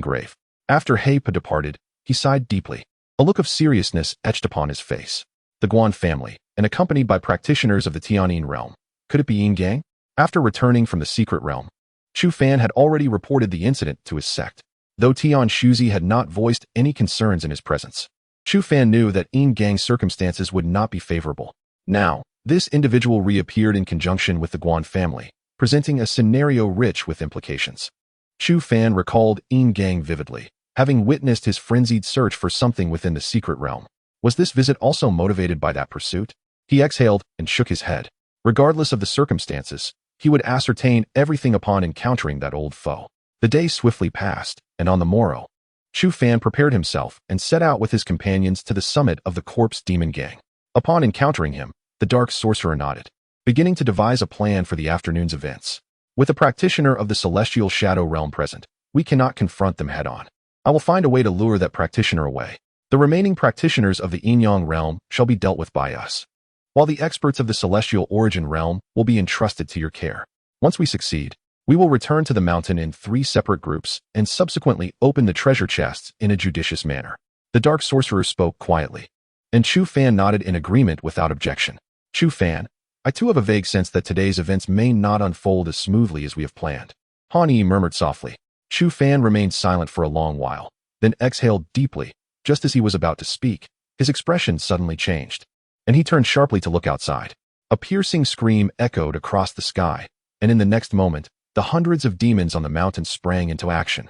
grave. After Heipa departed, he sighed deeply. A look of seriousness etched upon his face. The Guan family, and accompanied by practitioners of the Tianyin realm. Could it be Yin Gang? After returning from the secret realm, Chu Fan had already reported the incident to his sect, though Tian Shuzi had not voiced any concerns in his presence. Chu Fan knew that Yin Gang's circumstances would not be favorable. Now, this individual reappeared in conjunction with the Guan family, presenting a scenario rich with implications. Chu Fan recalled Yin Gang vividly, having witnessed his frenzied search for something within the secret realm. Was this visit also motivated by that pursuit? He exhaled and shook his head. Regardless of the circumstances, he would ascertain everything upon encountering that old foe. The day swiftly passed, and on the morrow, Chu Fan prepared himself and set out with his companions to the summit of the Corpse Demon Gang. Upon encountering him, the dark sorcerer nodded, beginning to devise a plan for the afternoon's events. "With a practitioner of the celestial shadow realm present, we cannot confront them head-on. I will find a way to lure that practitioner away. The remaining practitioners of the Yin-Yang realm shall be dealt with by us, while the experts of the celestial origin realm will be entrusted to your care. Once we succeed, we will return to the mountain in 3 separate groups and subsequently open the treasure chests in a judicious manner." The dark sorcerer spoke quietly, and Chu Fan nodded in agreement without objection. "Chu Fan, I too have a vague sense that today's events may not unfold as smoothly as we have planned." Han Yi murmured softly. Chu Fan remained silent for a long while, then exhaled deeply. Just as he was about to speak, his expression suddenly changed, and he turned sharply to look outside. A piercing scream echoed across the sky, and in the next moment, the hundreds of demons on the mountain sprang into action.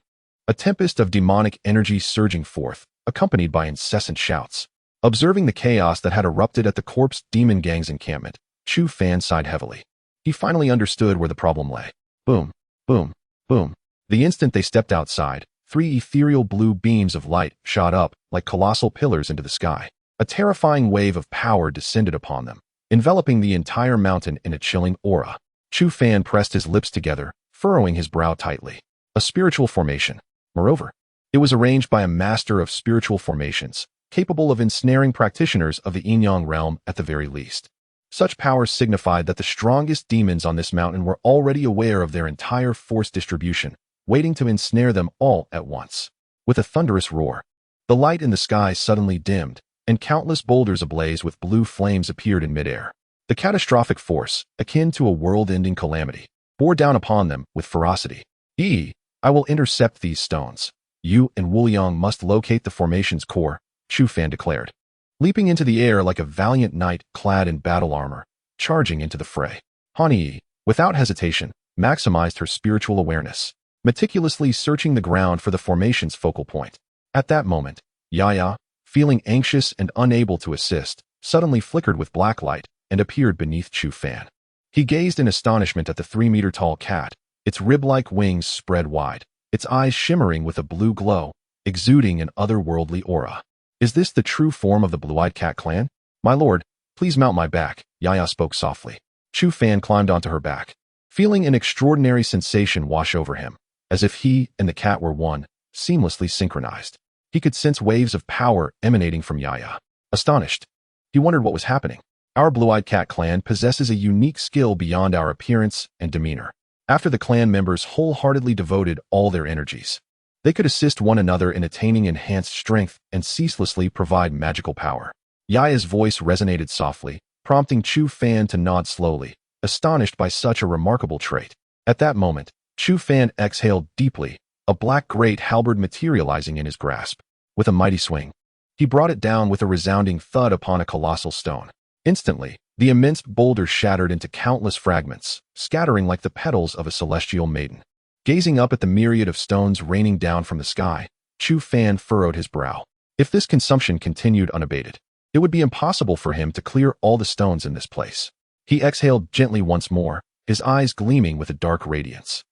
A tempest of demonic energy surging forth, accompanied by incessant shouts. Observing the chaos that had erupted at the Corpse Demon Gang's encampment, Chu Fan sighed heavily. He finally understood where the problem lay. Boom, boom, boom. The instant they stepped outside, 3 ethereal blue beams of light shot up like colossal pillars into the sky. A terrifying wave of power descended upon them, enveloping the entire mountain in a chilling aura. Chu Fan pressed his lips together, furrowing his brow tightly. A spiritual formation. Moreover, it was arranged by a master of spiritual formations, capable of ensnaring practitioners of the Yin-Yang realm at the very least. Such powers signified that the strongest demons on this mountain were already aware of their entire force distribution, waiting to ensnare them all at once. With a thunderous roar, the light in the sky suddenly dimmed, and countless boulders ablaze with blue flames appeared in midair. The catastrophic force, akin to a world-ending calamity, bore down upon them with ferocity. I will intercept these stones. You and Wuliang must locate the formation's core," Chu Fan declared, leaping into the air like a valiant knight clad in battle armor, charging into the fray. Han Yi, without hesitation, maximized her spiritual awareness, meticulously searching the ground for the formation's focal point. At that moment, Yaya, feeling anxious and unable to assist, suddenly flickered with black light and appeared beneath Chu Fan. He gazed in astonishment at the 3-meter-tall cat, its rib-like wings spread wide, its eyes shimmering with a blue glow, exuding an otherworldly aura. "Is this the true form of the Blue-Eyed Cat clan? My lord, please mount my back," Yaya spoke softly. Chu Fan climbed onto her back, feeling an extraordinary sensation wash over him, as if he and the cat were one, seamlessly synchronized. He could sense waves of power emanating from Yaya. Astonished, he wondered what was happening. Our Blue-Eyed Cat clan possesses a unique skill beyond our appearance and demeanor. After the clan members wholeheartedly devoted all their energies, they could assist one another in attaining enhanced strength and ceaselessly provide magical power. Yaya's voice resonated softly, prompting Chu Fan to nod slowly, astonished by such a remarkable trait. At that moment, Chu Fan exhaled deeply, a black great halberd materializing in his grasp. With a mighty swing, he brought it down with a resounding thud upon a colossal stone. Instantly, the immense boulder shattered into countless fragments, scattering like the petals of a celestial maiden. Gazing up at the myriad of stones raining down from the sky, Chu Fan furrowed his brow. If this consumption continued unabated, it would be impossible for him to clear all the stones in this place. He exhaled gently once more, his eyes gleaming with a dark radiance.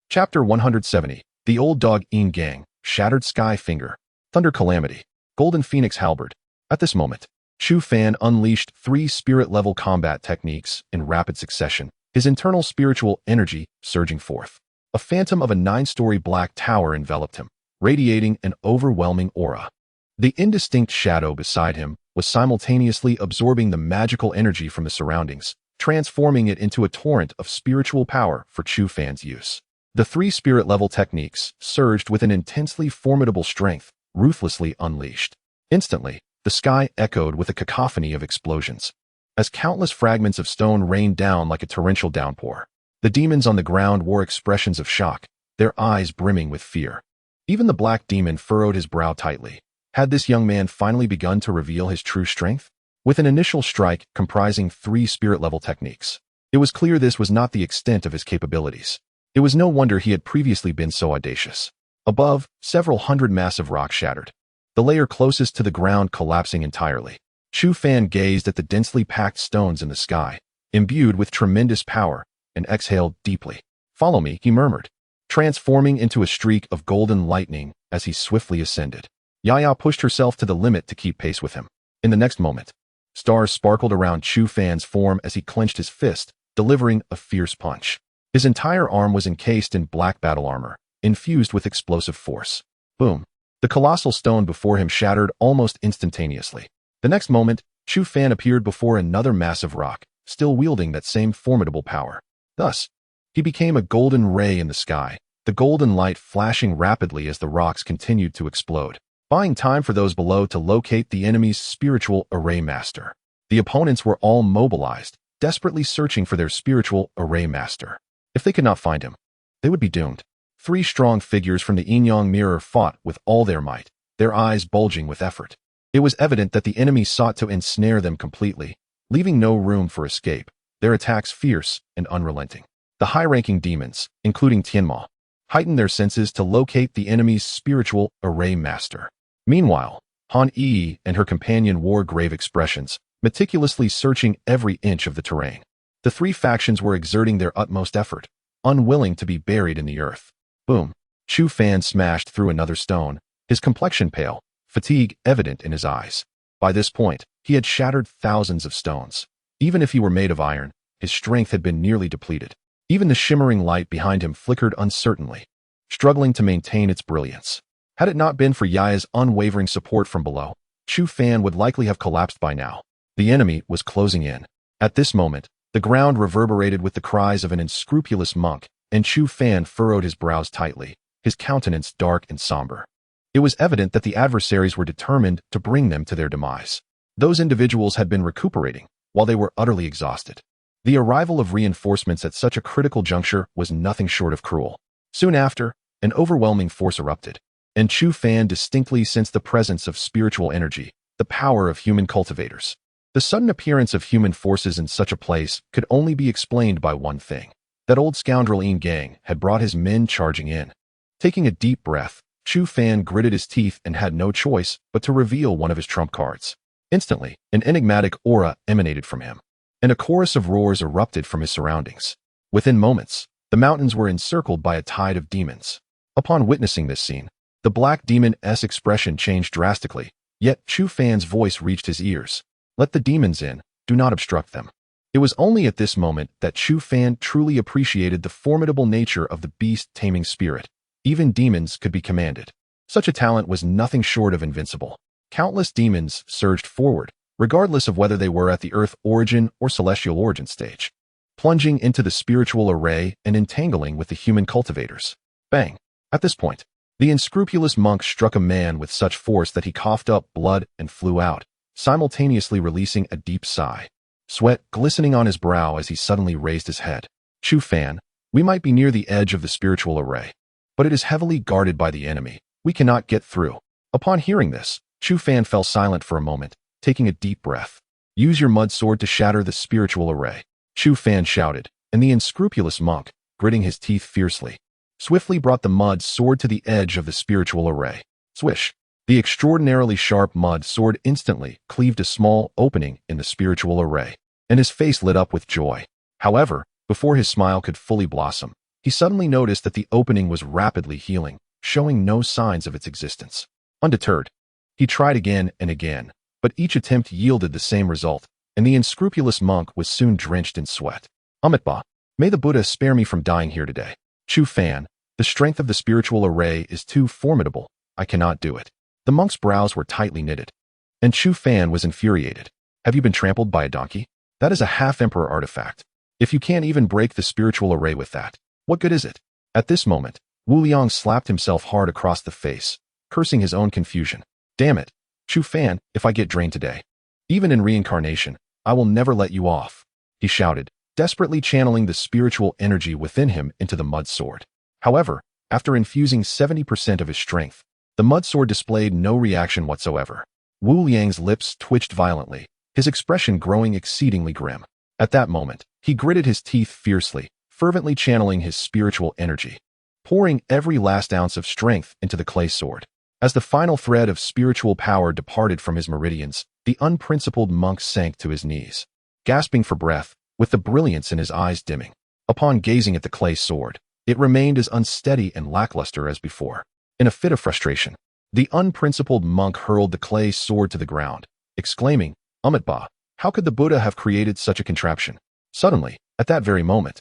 Chapter 170. The Old Dog Ean Gang, Shattered Sky Finger, Thunder Calamity, Golden Phoenix Halberd. At this moment, Chu Fan unleashed 3 spirit-level combat techniques in rapid succession, his internal spiritual energy surging forth. A phantom of a 9-story black tower enveloped him, radiating an overwhelming aura. The indistinct shadow beside him was simultaneously absorbing the magical energy from the surroundings, transforming it into a torrent of spiritual power for Chu Fan's use. The 3 spirit-level techniques surged with an intensely formidable strength, ruthlessly unleashed. Instantly, the sky echoed with a cacophony of explosions. As countless fragments of stone rained down like a torrential downpour, the demons on the ground wore expressions of shock, their eyes brimming with fear. Even the black demon furrowed his brow tightly. Had this young man finally begun to reveal his true strength? With an initial strike comprising 3 spirit-level techniques, it was clear this was not the extent of his capabilities. It was no wonder he had previously been so audacious. Above, several hundred massive rocks shattered, the layer closest to the ground collapsing entirely. Chu Fan gazed at the densely packed stones in the sky, imbued with tremendous power, and exhaled deeply. "Follow me," he murmured, transforming into a streak of golden lightning as he swiftly ascended. Yaya pushed herself to the limit to keep pace with him. In the next moment, stars sparkled around Chu Fan's form as he clenched his fist, delivering a fierce punch. His entire arm was encased in black battle armor, infused with explosive force. Boom! The colossal stone before him shattered almost instantaneously. The next moment, Chu Fan appeared before another massive rock, still wielding that same formidable power. Thus, he became a golden ray in the sky, the golden light flashing rapidly as the rocks continued to explode, buying time for those below to locate the enemy's spiritual array master. The opponents were all mobilized, desperately searching for their spiritual array master. If they could not find him, they would be doomed. 3 strong figures from the Yin Yang mirror fought with all their might, their eyes bulging with effort. It was evident that the enemy sought to ensnare them completely, leaving no room for escape, their attacks fierce and unrelenting. The high-ranking demons, including Tianma, heightened their senses to locate the enemy's spiritual array master. Meanwhile, Han Yi and her companion wore grave expressions, meticulously searching every inch of the terrain. The 3 factions were exerting their utmost effort, unwilling to be buried in the earth. Boom! Chu Fan smashed through another stone, his complexion pale, fatigue evident in his eyes. By this point, he had shattered thousands of stones. Even if he were made of iron, his strength had been nearly depleted. Even the shimmering light behind him flickered uncertainly, struggling to maintain its brilliance. Had it not been for Yaya's unwavering support from below, Chu Fan would likely have collapsed by now. The enemy was closing in. At this moment, the ground reverberated with the cries of an unscrupulous monk, and Chu Fan furrowed his brows tightly, his countenance dark and somber. It was evident that the adversaries were determined to bring them to their demise. Those individuals had been recuperating, while they were utterly exhausted. The arrival of reinforcements at such a critical juncture was nothing short of cruel. Soon after, an overwhelming force erupted, and Chu Fan distinctly sensed the presence of spiritual energy, the power of human cultivators. The sudden appearance of human forces in such a place could only be explained by one thing. That old scoundrel Yin Gang had brought his men charging in. Taking a deep breath, Chu Fan gritted his teeth and had no choice but to reveal one of his trump cards. Instantly, an enigmatic aura emanated from him, and a chorus of roars erupted from his surroundings. Within moments, the mountains were encircled by a tide of demons. Upon witnessing this scene, the black demon's expression changed drastically, yet Chu Fan's voice reached his ears. "Let the demons in, do not obstruct them." It was only at this moment that Chu Fan truly appreciated the formidable nature of the beast-taming spirit. Even demons could be commanded. Such a talent was nothing short of invincible. Countless demons surged forward, regardless of whether they were at the earth origin or celestial origin stage, plunging into the spiritual array and entangling with the human cultivators. Bang! At this point, the unscrupulous monk struck a man with such force that he coughed up blood and flew out, simultaneously releasing a deep sigh, sweat glistening on his brow as he suddenly raised his head. Chu Fan, we might be near the edge of the spiritual array, but it is heavily guarded by the enemy. We cannot get through. Upon hearing this, Chu Fan fell silent for a moment, taking a deep breath. Use your mud sword to shatter the spiritual array, Chu Fan shouted, and the unscrupulous monk, gritting his teeth fiercely, swiftly brought the mud sword to the edge of the spiritual array. Swish! The extraordinarily sharp mud sword instantly cleaved a small opening in the spiritual array, and his face lit up with joy. However, before his smile could fully blossom, he suddenly noticed that the opening was rapidly healing, showing no signs of its existence. Undeterred, he tried again and again, but each attempt yielded the same result, and the unscrupulous monk was soon drenched in sweat. Amitabha, may the Buddha spare me from dying here today. Chu Fan, the strength of the spiritual array is too formidable. I cannot do it. The monk's brows were tightly knitted, and Chu Fan was infuriated. Have you been trampled by a donkey? That is a half-emperor artifact. If you can't even break the spiritual array with that, what good is it? At this moment, Wu Liang slapped himself hard across the face, cursing his own confusion. Damn it, Chu Fan, if I get drained today, even in reincarnation, I will never let you off, he shouted, desperately channeling the spiritual energy within him into the mud sword. However, after infusing 70% of his strength, the mud sword displayed no reaction whatsoever. Wu Liang's lips twitched violently, his expression growing exceedingly grim. At that moment, he gritted his teeth fiercely, fervently channeling his spiritual energy, pouring every last ounce of strength into the clay sword. As the final thread of spiritual power departed from his meridians, the unprincipled monk sank to his knees, gasping for breath, with the brilliance in his eyes dimming. Upon gazing at the clay sword, it remained as unsteady and lackluster as before. In a fit of frustration, the unprincipled monk hurled the clay sword to the ground, exclaiming, Amitabha, how could the Buddha have created such a contraption? Suddenly, at that very moment,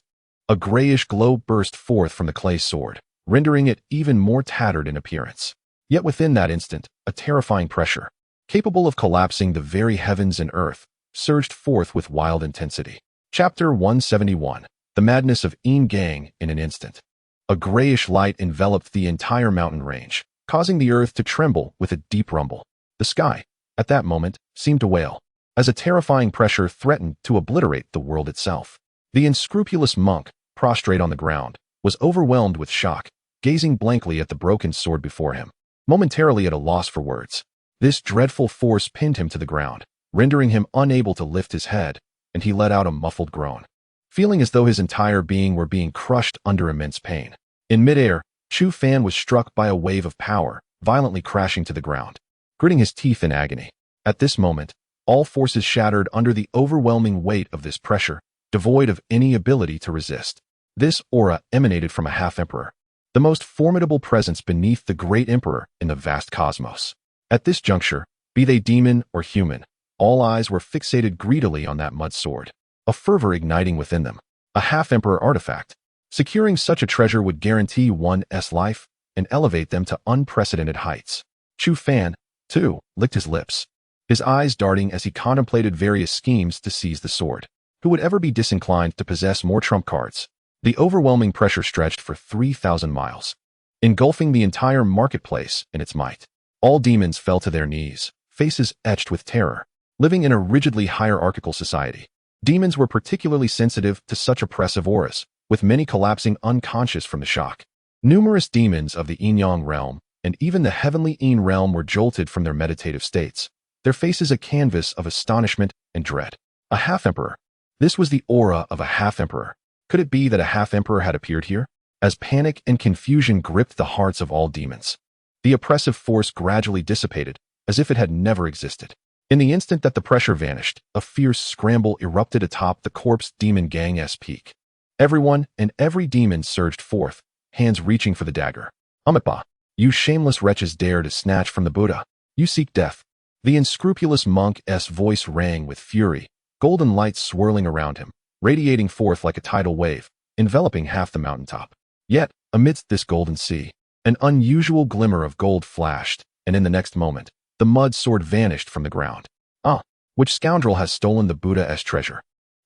a grayish glow burst forth from the clay sword, rendering it even more tattered in appearance. Yet within that instant, a terrifying pressure, capable of collapsing the very heavens and earth, surged forth with wild intensity. Chapter 171. The Madness of Yin Gang in an instant. A grayish light enveloped the entire mountain range, causing the earth to tremble with a deep rumble. The sky, at that moment, seemed to wail, as a terrifying pressure threatened to obliterate the world itself. The unscrupulous monk, prostrate on the ground, was overwhelmed with shock, gazing blankly at the broken sword before him, momentarily at a loss for words. This dreadful force pinned him to the ground, rendering him unable to lift his head, and he let out a muffled groan, feeling as though his entire being were being crushed under immense pain. In midair, Chu Fan was struck by a wave of power, violently crashing to the ground, gritting his teeth in agony. At this moment, all forces shattered under the overwhelming weight of this pressure, devoid of any ability to resist. This aura emanated from a half-emperor, the most formidable presence beneath the great emperor in the vast cosmos. At this juncture, be they demon or human, all eyes were fixated greedily on that mud sword, a fervor igniting within them. A half-emperor artifact. Securing such a treasure would guarantee one's life and elevate them to unprecedented heights. Chu Fan, too, licked his lips, his eyes darting as he contemplated various schemes to seize the sword. Who would ever be disinclined to possess more trump cards? The overwhelming pressure stretched for 3,000 miles, engulfing the entire marketplace in its might. All demons fell to their knees, faces etched with terror. Living in a rigidly hierarchical society, demons were particularly sensitive to such oppressive auras, with many collapsing unconscious from the shock. Numerous demons of the Yin-Yang realm, and even the heavenly Yin realm were jolted from their meditative states, their faces a canvas of astonishment and dread. A half-emperor. This was the aura of a half-emperor. Could it be that a half-emperor had appeared here? As panic and confusion gripped the hearts of all demons, the oppressive force gradually dissipated, as if it had never existed. In the instant that the pressure vanished, a fierce scramble erupted atop the corpse demon gang's peak. Everyone and every demon surged forth, hands reaching for the dagger. Amitabha, you shameless wretches dare to snatch from the Buddha. You seek death. The unscrupulous monk's voice rang with fury, golden lights swirling around him, radiating forth like a tidal wave, enveloping half the mountaintop. Yet, amidst this golden sea, An unusual glimmer of gold flashed, and in the next moment, the mud sword vanished from the ground. Ah, which scoundrel has stolen the Buddha's treasure?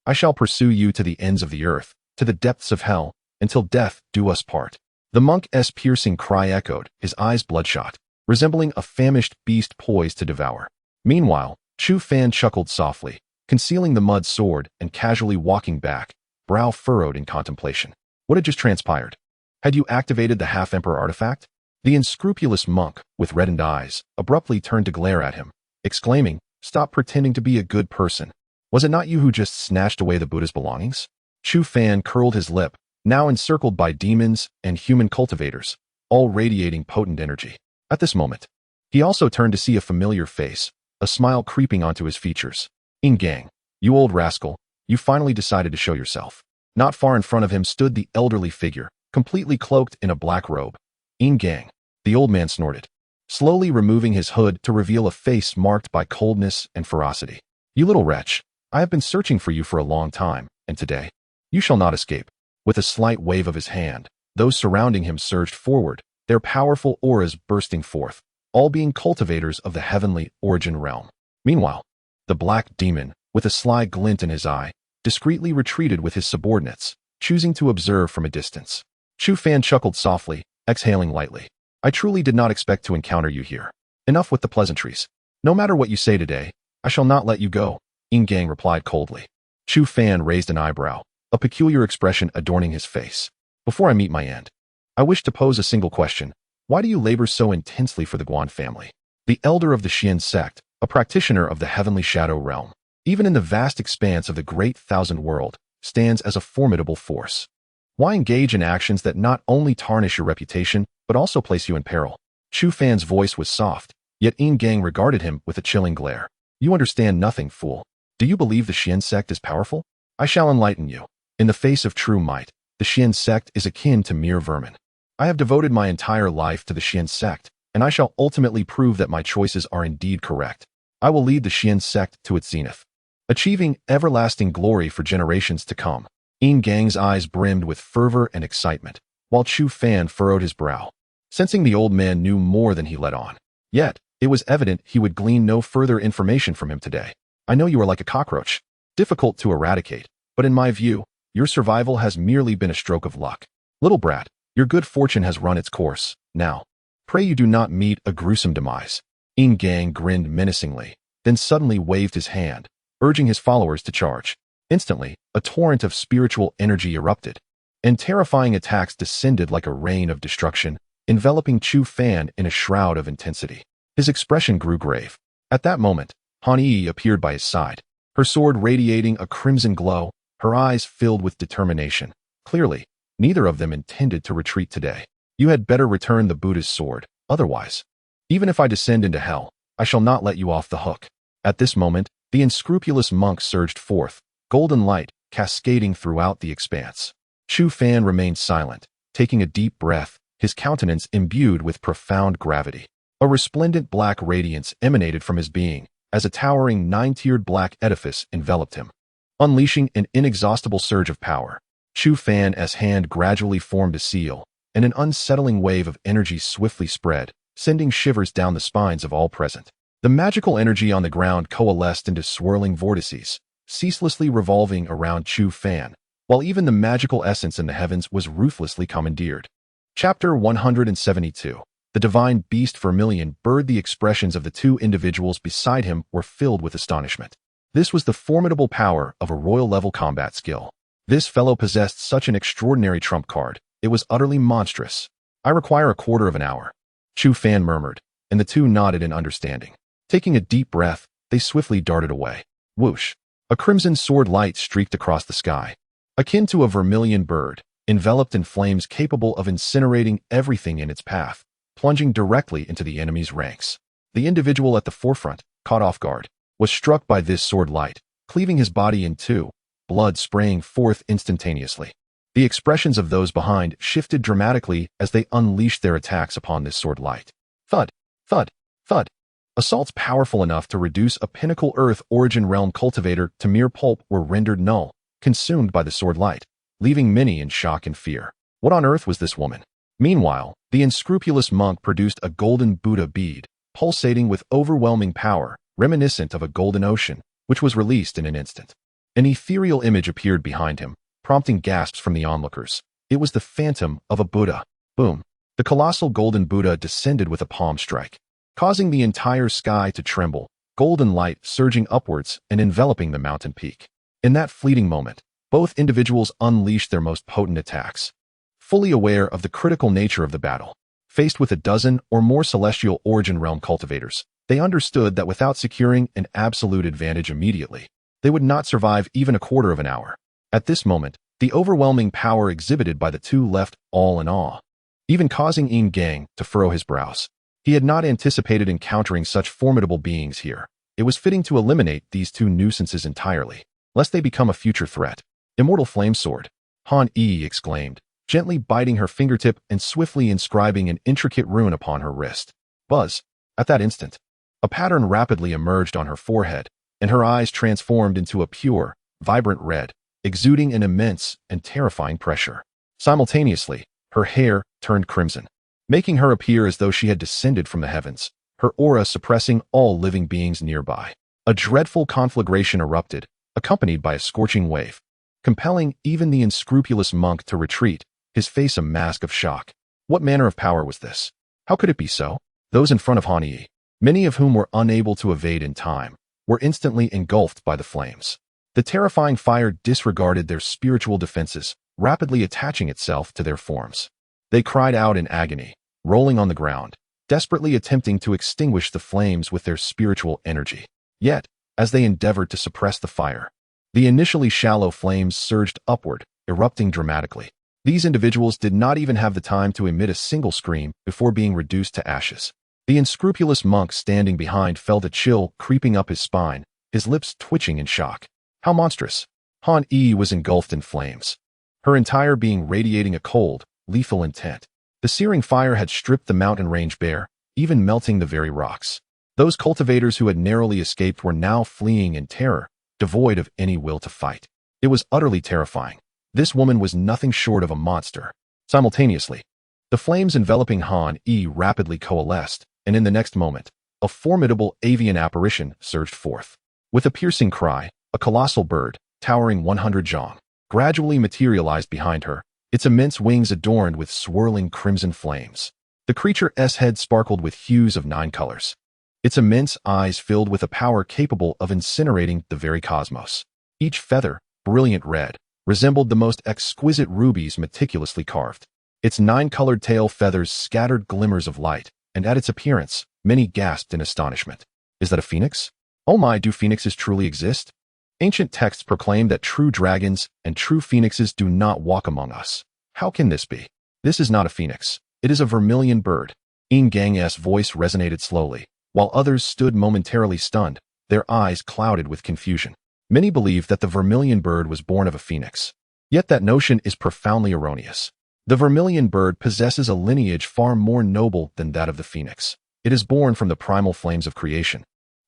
I shall pursue you to the ends of the earth, to the depths of hell, until death do us part. The monk's piercing cry echoed, his eyes bloodshot, resembling a famished beast poised to devour. Meanwhile, Chu Fan chuckled softly, concealing the mud sword and casually walking back, brow furrowed in contemplation. What had just transpired? Had you activated the half-emperor artifact? The unscrupulous monk, with reddened eyes, abruptly turned to glare at him, exclaiming, "Stop pretending to be a good person. Was it not you who just snatched away the Buddha's belongings?" Chu Fan curled his lip, now encircled by demons and human cultivators, all radiating potent energy. At this moment, he also turned to see a familiar face, a smile creeping onto his features. "Gang, you old rascal, you finally decided to show yourself." Not far in front of him stood the elderly figure, completely cloaked in a black robe. "Gang," the old man snorted, slowly removing his hood to reveal a face marked by coldness and ferocity. "You little wretch, I have been searching for you for a long time, and today, you shall not escape." With a slight wave of his hand, those surrounding him surged forward, their powerful auras bursting forth, all being cultivators of the heavenly origin realm. Meanwhile, the black demon, with a sly glint in his eye, discreetly retreated with his subordinates, choosing to observe from a distance. Chu Fan chuckled softly, exhaling lightly. "I truly did not expect to encounter you here. Enough with the pleasantries. No matter what you say today, I shall not let you go," Gang replied coldly. Chu Fan raised an eyebrow, a peculiar expression adorning his face. "Before I meet my end, I wish to pose a single question. Why do you labor so intensely for the Guan family?" The elder of the Xian sect, a practitioner of the heavenly shadow realm, even in the vast expanse of the great thousand world, stands as a formidable force. Why engage in actions that not only tarnish your reputation, but also place you in peril? Chu Fan's voice was soft, yet Gang regarded him with a chilling glare. "You understand nothing, fool. Do you believe the Xian sect is powerful? I shall enlighten you. In the face of true might, the Xian sect is akin to mere vermin. I have devoted my entire life to the Xian sect, and I shall ultimately prove that my choices are indeed correct. I will lead the Xian sect to its zenith, achieving everlasting glory for generations to come." Gang's eyes brimmed with fervor and excitement, while Chu Fan furrowed his brow, sensing the old man knew more than he let on. Yet, it was evident he would glean no further information from him today. "I know you are like a cockroach, difficult to eradicate, but in my view, your survival has merely been a stroke of luck. Little brat, your good fortune has run its course. Now, pray you do not meet a gruesome demise." Gang grinned menacingly, then suddenly waved his hand, urging his followers to charge. Instantly, a torrent of spiritual energy erupted, and terrifying attacks descended like a rain of destruction, enveloping Chu Fan in a shroud of intensity. His expression grew grave. At that moment, Han Yi appeared by his side, her sword radiating a crimson glow, her eyes filled with determination. Clearly, neither of them intended to retreat today. "You had better return the Buddha's sword, otherwise, even if I descend into hell, I shall not let you off the hook." At this moment, the unscrupulous monk surged forth, golden light cascading throughout the expanse. Chu Fan remained silent, taking a deep breath, his countenance imbued with profound gravity. A resplendent black radiance emanated from his being, as a towering nine-tiered black edifice enveloped him, unleashing an inexhaustible surge of power. Chu Fan's hand gradually formed a seal, and an unsettling wave of energy swiftly spread, sending shivers down the spines of all present. The magical energy on the ground coalesced into swirling vortices, ceaselessly revolving around Chu Fan, while even the magical essence in the heavens was ruthlessly commandeered. Chapter 172. The divine beast vermilion bird. The expressions of the two individuals beside him were filled with astonishment. This was the formidable power of a royal-level combat skill. This fellow possessed such an extraordinary trump card. It was utterly monstrous. "I require a quarter of an hour," Chu Fan murmured, and the two nodded in understanding. Taking a deep breath, they swiftly darted away. Whoosh! A crimson sword light streaked across the sky, akin to a vermilion bird, enveloped in flames capable of incinerating everything in its path, plunging directly into the enemy's ranks. The individual at the forefront, caught off guard, was struck by this sword light, cleaving his body in two, blood spraying forth instantaneously. The expressions of those behind shifted dramatically as they unleashed their attacks upon this sword light. Thud, thud, thud. Assaults powerful enough to reduce a pinnacle Earth origin realm cultivator to mere pulp were rendered null, consumed by the sword light, leaving many in shock and fear. What on earth was this woman? Meanwhile, the The unscrupulous monk produced a golden Buddha bead, pulsating with overwhelming power, reminiscent of a golden ocean, which was released in an instant. An ethereal image appeared behind him, prompting gasps from the onlookers. It was the phantom of a Buddha. Boom! The colossal golden Buddha descended with a palm strike, causing the entire sky to tremble, golden light surging upwards and enveloping the mountain peak. In that fleeting moment, both individuals unleashed their most potent attacks. Fully aware of the critical nature of the battle, faced with a dozen or more celestial origin realm cultivators, they understood that without securing an absolute advantage immediately, they would not survive even a quarter of an hour. At this moment, the overwhelming power exhibited by the two left all in awe, even causing Yin Gang to furrow his brows. He had not anticipated encountering such formidable beings here. It was fitting to eliminate these two nuisances entirely, lest they become a future threat. Immortal Flame Sword, Han Yi exclaimed, gently biting her fingertip and swiftly inscribing an intricate rune upon her wrist. Buzz! At that instant, a pattern rapidly emerged on her forehead, and her eyes transformed into a pure, vibrant red, exuding an immense and terrifying pressure. Simultaneously, her hair turned crimson, making her appear as though she had descended from the heavens, her aura suppressing all living beings nearby. A dreadful conflagration erupted, accompanied by a scorching wave, compelling even the unscrupulous monk to retreat, his face a mask of shock. What manner of power was this? How could it be so? Those in front of Han Yi, many of whom were unable to evade in time, were instantly engulfed by the flames. The terrifying fire disregarded their spiritual defenses, rapidly attaching itself to their forms. They cried out in agony, rolling on the ground, desperately attempting to extinguish the flames with their spiritual energy. Yet, as they endeavored to suppress the fire, the initially shallow flames surged upward, erupting dramatically. These individuals did not even have the time to emit a single scream before being reduced to ashes. The unscrupulous monk standing behind felt a chill creeping up his spine, his lips twitching in shock. How monstrous! Han Yi was engulfed in flames, her entire being radiating a cold, lethal intent. The searing fire had stripped the mountain range bare, even melting the very rocks. Those cultivators who had narrowly escaped were now fleeing in terror, devoid of any will to fight. It was utterly terrifying. This woman was nothing short of a monster. Simultaneously, the flames enveloping Han Yi rapidly coalesced, and in the next moment, a formidable avian apparition surged forth. With a piercing cry, a colossal bird, towering 100 zhang, gradually materialized behind her, its immense wings adorned with swirling crimson flames. The creature's head sparkled with hues of 9 colors, its immense eyes filled with a power capable of incinerating the very cosmos. Each feather, brilliant red, resembled the most exquisite rubies meticulously carved. Its 9-colored tail feathers scattered glimmers of light, and at its appearance, many gasped in astonishment. Is that a phoenix? Oh my, do phoenixes truly exist? Ancient texts proclaim that true dragons and true phoenixes do not walk among us. How can this be? This is not a phoenix. It is a vermilion bird. Yin Gang's voice resonated slowly, while others stood momentarily stunned, their eyes clouded with confusion. Many believe that the vermilion bird was born of a phoenix. Yet that notion is profoundly erroneous. The vermilion bird possesses a lineage far more noble than that of the phoenix. It is born from the primal flames of creation,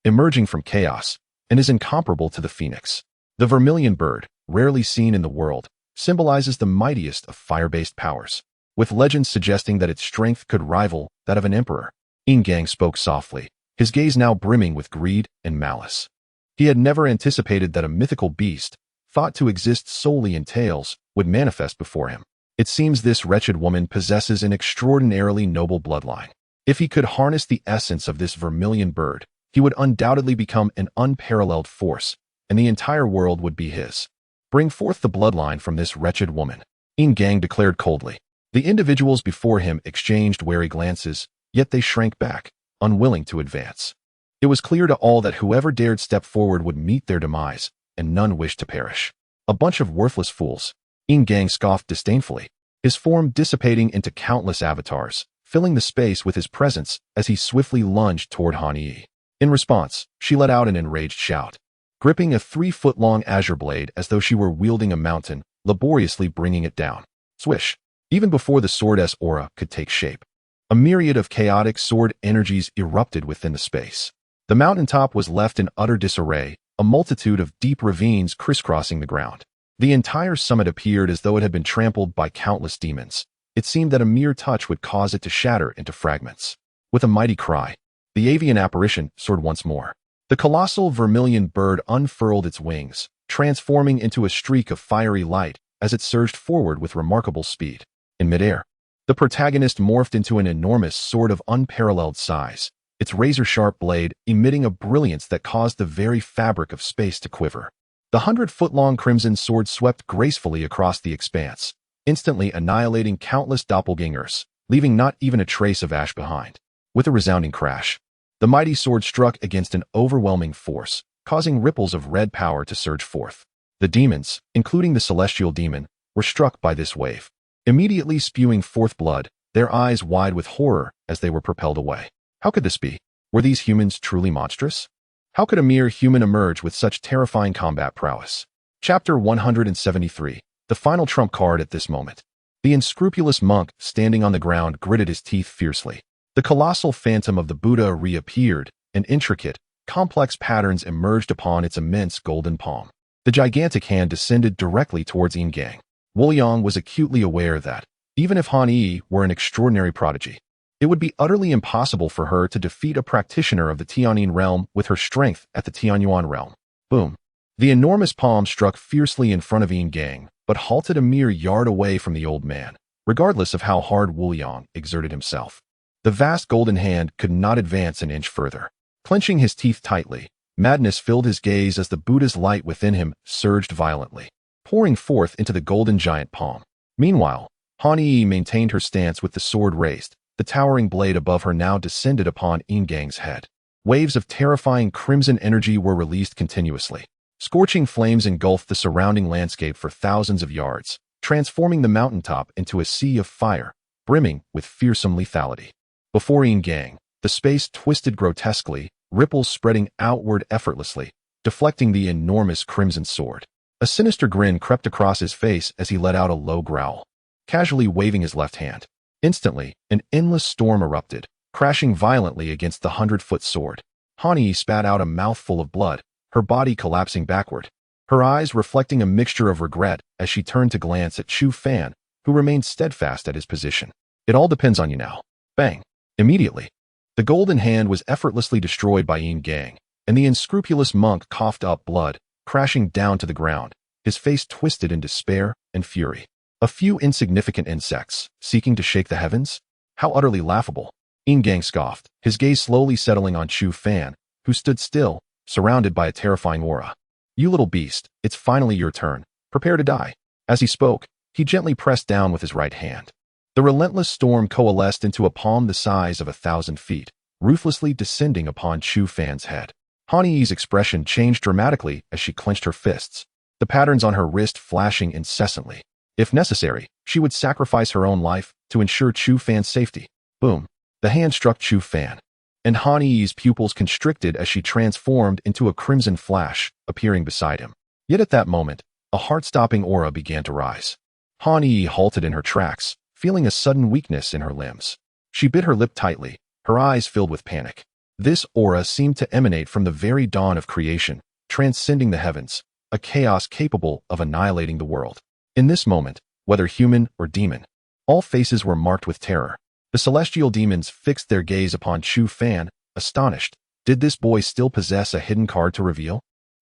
emerging from chaos, and is incomparable to the phoenix. The vermilion bird, rarely seen in the world, symbolizes the mightiest of fire-based powers, with legends suggesting that its strength could rival that of an emperor. Yin Gang spoke softly, his gaze now brimming with greed and malice. He had never anticipated that a mythical beast, thought to exist solely in tales, would manifest before him. It seems this wretched woman possesses an extraordinarily noble bloodline. If he could harness the essence of this vermilion bird, he would undoubtedly become an unparalleled force, and the entire world would be his. Bring forth the bloodline from this wretched woman, Yin Gang declared coldly. The individuals before him exchanged wary glances, yet they shrank back, unwilling to advance. It was clear to all that whoever dared step forward would meet their demise, and none wished to perish. A bunch of worthless fools, Yin Gang scoffed disdainfully, his form dissipating into countless avatars, filling the space with his presence as he swiftly lunged toward Han Yi. In response, she let out an enraged shout, gripping a 3-foot-long azure blade as though she were wielding a mountain, laboriously bringing it down. Swish! Even before the sword's aura could take shape, a myriad of chaotic sword energies erupted within the space. The mountaintop was left in utter disarray, a multitude of deep ravines crisscrossing the ground. The entire summit appeared as though it had been trampled by countless demons, It seemed that a mere touch would cause it to shatter into fragments. With a mighty cry, the avian apparition soared once more. The colossal vermilion bird unfurled its wings, transforming into a streak of fiery light as it surged forward with remarkable speed. In midair, the protagonist morphed into an enormous sword of unparalleled size, its razor-sharp blade emitting a brilliance that caused the very fabric of space to quiver. The 100-foot-long crimson sword swept gracefully across the expanse, instantly annihilating countless doppelgangers, leaving not even a trace of ash behind. With a resounding crash, the mighty sword struck against an overwhelming force, causing ripples of red power to surge forth. The demons, including the celestial demon, were struck by this wave, immediately spewing forth blood, their eyes wide with horror as they were propelled away. How could this be? Were these humans truly monstrous? How could a mere human emerge with such terrifying combat prowess? Chapter 173. The final trump card at this moment. The unscrupulous monk, standing on the ground, gritted his teeth fiercely. The colossal phantom of the Buddha reappeared, and intricate, complex patterns emerged upon its immense golden palm. The gigantic hand descended directly towards Ingang. Wu Yang was acutely aware that, even if Han Yi were an extraordinary prodigy, it would be utterly impossible for her to defeat a practitioner of the Tianyin realm with her strength at the Tianyuan realm. Boom. The enormous palm struck fiercely in front of Ingang, but halted a mere yard away from the old man, regardless of how hard Wu Yang exerted himself. The vast golden hand could not advance an inch further. Clenching his teeth tightly, madness filled his gaze as the Buddha's light within him surged violently, pouring forth into the golden giant palm. Meanwhile, Han Yi maintained her stance with the sword raised. The towering blade above her now descended upon Ingang's head. Waves of terrifying crimson energy were released continuously. Scorching flames engulfed the surrounding landscape for thousands of yards, transforming the mountaintop into a sea of fire, brimming with fearsome lethality. Before Ingang, the space twisted grotesquely, ripples spreading outward effortlessly, deflecting the enormous crimson sword. A sinister grin crept across his face as he let out a low growl, casually waving his left hand. Instantly, an endless storm erupted, crashing violently against the 100-foot sword. Han Yi spat out a mouthful of blood, her body collapsing backward, her eyes reflecting a mixture of regret as she turned to glance at Chu Fan, who remained steadfast at his position. It all depends on you now. Bang. Immediately, the golden hand was effortlessly destroyed by Ingang, and the unscrupulous monk coughed up blood, crashing down to the ground, his face twisted in despair and fury. A few insignificant insects, seeking to shake the heavens? How utterly laughable. Ingang scoffed, his gaze slowly settling on Chu Fan, who stood still, surrounded by a terrifying aura. You little beast, it's finally your turn. Prepare to die. As he spoke, he gently pressed down with his right hand. The relentless storm coalesced into a palm the size of 1,000 feet, ruthlessly descending upon Chu Fan's head. Han Yi's expression changed dramatically as she clenched her fists, the patterns on her wrist flashing incessantly. If necessary, she would sacrifice her own life to ensure Chu Fan's safety. Boom. The hand struck Chu Fan, and Han Yi's pupils constricted as she transformed into a crimson flash, appearing beside him. Yet at that moment, a heart-stopping aura began to rise. Han Yi halted in her tracks, feeling a sudden weakness in her limbs. She bit her lip tightly, her eyes filled with panic. This aura seemed to emanate from the very dawn of creation, transcending the heavens, a chaos capable of annihilating the world. In this moment, whether human or demon, all faces were marked with terror. The celestial demons fixed their gaze upon Chu Fan, astonished. Did this boy still possess a hidden card to reveal?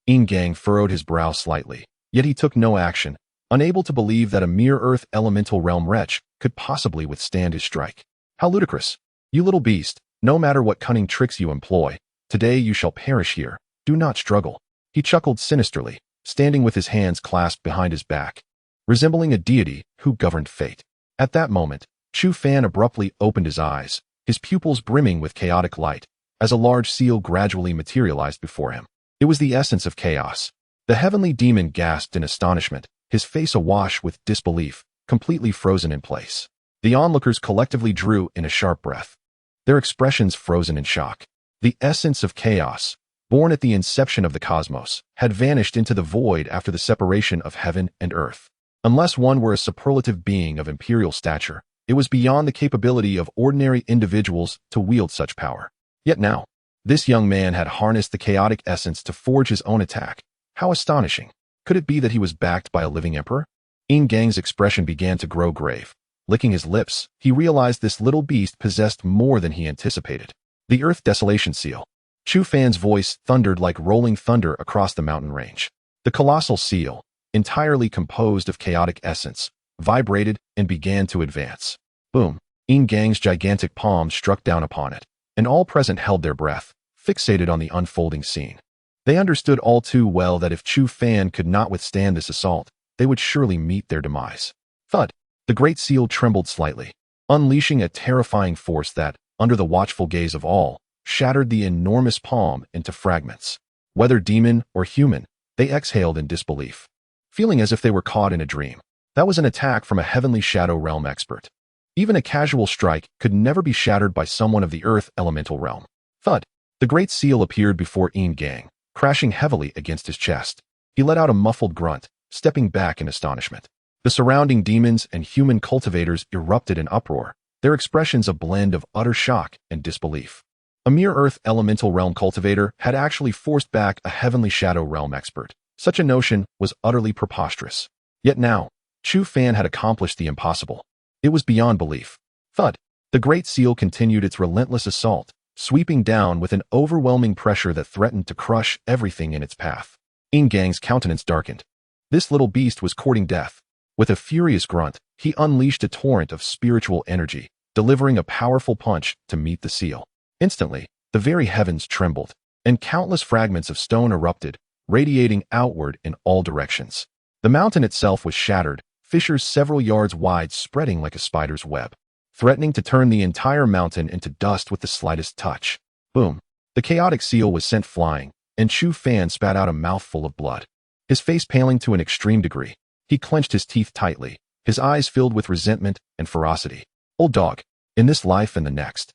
Ingang furrowed his brow slightly, yet he took no action, unable to believe that a mere earth elemental realm wretch could possibly withstand his strike. How ludicrous. You little beast, no matter what cunning tricks you employ, today you shall perish here. Do not struggle. He chuckled sinisterly, standing with his hands clasped behind his back, resembling a deity who governed fate. At that moment, Chu Fan abruptly opened his eyes, his pupils brimming with chaotic light, as a large seal gradually materialized before him. It was the essence of chaos. The heavenly demon gasped in astonishment, his face awash with disbelief, completely frozen in place. The onlookers collectively drew in a sharp breath, their expressions frozen in shock. The essence of chaos, born at the inception of the cosmos, had vanished into the void after the separation of heaven and earth. Unless one were a superlative being of imperial stature, it was beyond the capability of ordinary individuals to wield such power. Yet now, this young man had harnessed the chaotic essence to forge his own attack. How astonishing. Could it be that he was backed by a living emperor? Ingang's expression began to grow grave, Licking his lips, he realized this little beast possessed more than he anticipated. The Earth Desolation Seal. Chu Fan's voice thundered like rolling thunder across the mountain range. The colossal seal, entirely composed of chaotic essence, vibrated and began to advance. Boom! Yin Gang's gigantic palm struck down upon it, and all present held their breath, fixated on the unfolding scene. They understood all too well that if Chu Fan could not withstand this assault, they would surely meet their demise. Thud! The great seal trembled slightly, unleashing a terrifying force that, under the watchful gaze of all, shattered the enormous palm into fragments. Whether demon or human, they exhaled in disbelief, feeling as if they were caught in a dream. That was an attack from a heavenly shadow realm expert. Even a casual strike could never be shattered by someone of the earth elemental realm. Thud! The great seal appeared before Yin Gang, crashing heavily against his chest. He let out a muffled grunt, stepping back in astonishment. The surrounding demons and human cultivators erupted in uproar, their expressions a blend of utter shock and disbelief. A mere earth elemental realm cultivator had actually forced back a heavenly shadow realm expert. Such a notion was utterly preposterous. Yet now, Chu Fan had accomplished the impossible. It was beyond belief. Thud! The great seal continued its relentless assault, sweeping down with an overwhelming pressure that threatened to crush everything in its path. Yin Gang's countenance darkened. This little beast was courting death. With a furious grunt, he unleashed a torrent of spiritual energy, delivering a powerful punch to meet the seal. Instantly, the very heavens trembled, and countless fragments of stone erupted, radiating outward in all directions. The mountain itself was shattered, fissures several yards wide spreading like a spider's web, threatening to turn the entire mountain into dust with the slightest touch. Boom! The chaotic seal was sent flying, and Chu Fan spat out a mouthful of blood. His face paling to an extreme degree. He clenched his teeth tightly, his eyes filled with resentment and ferocity. Old dog, in this life and the next,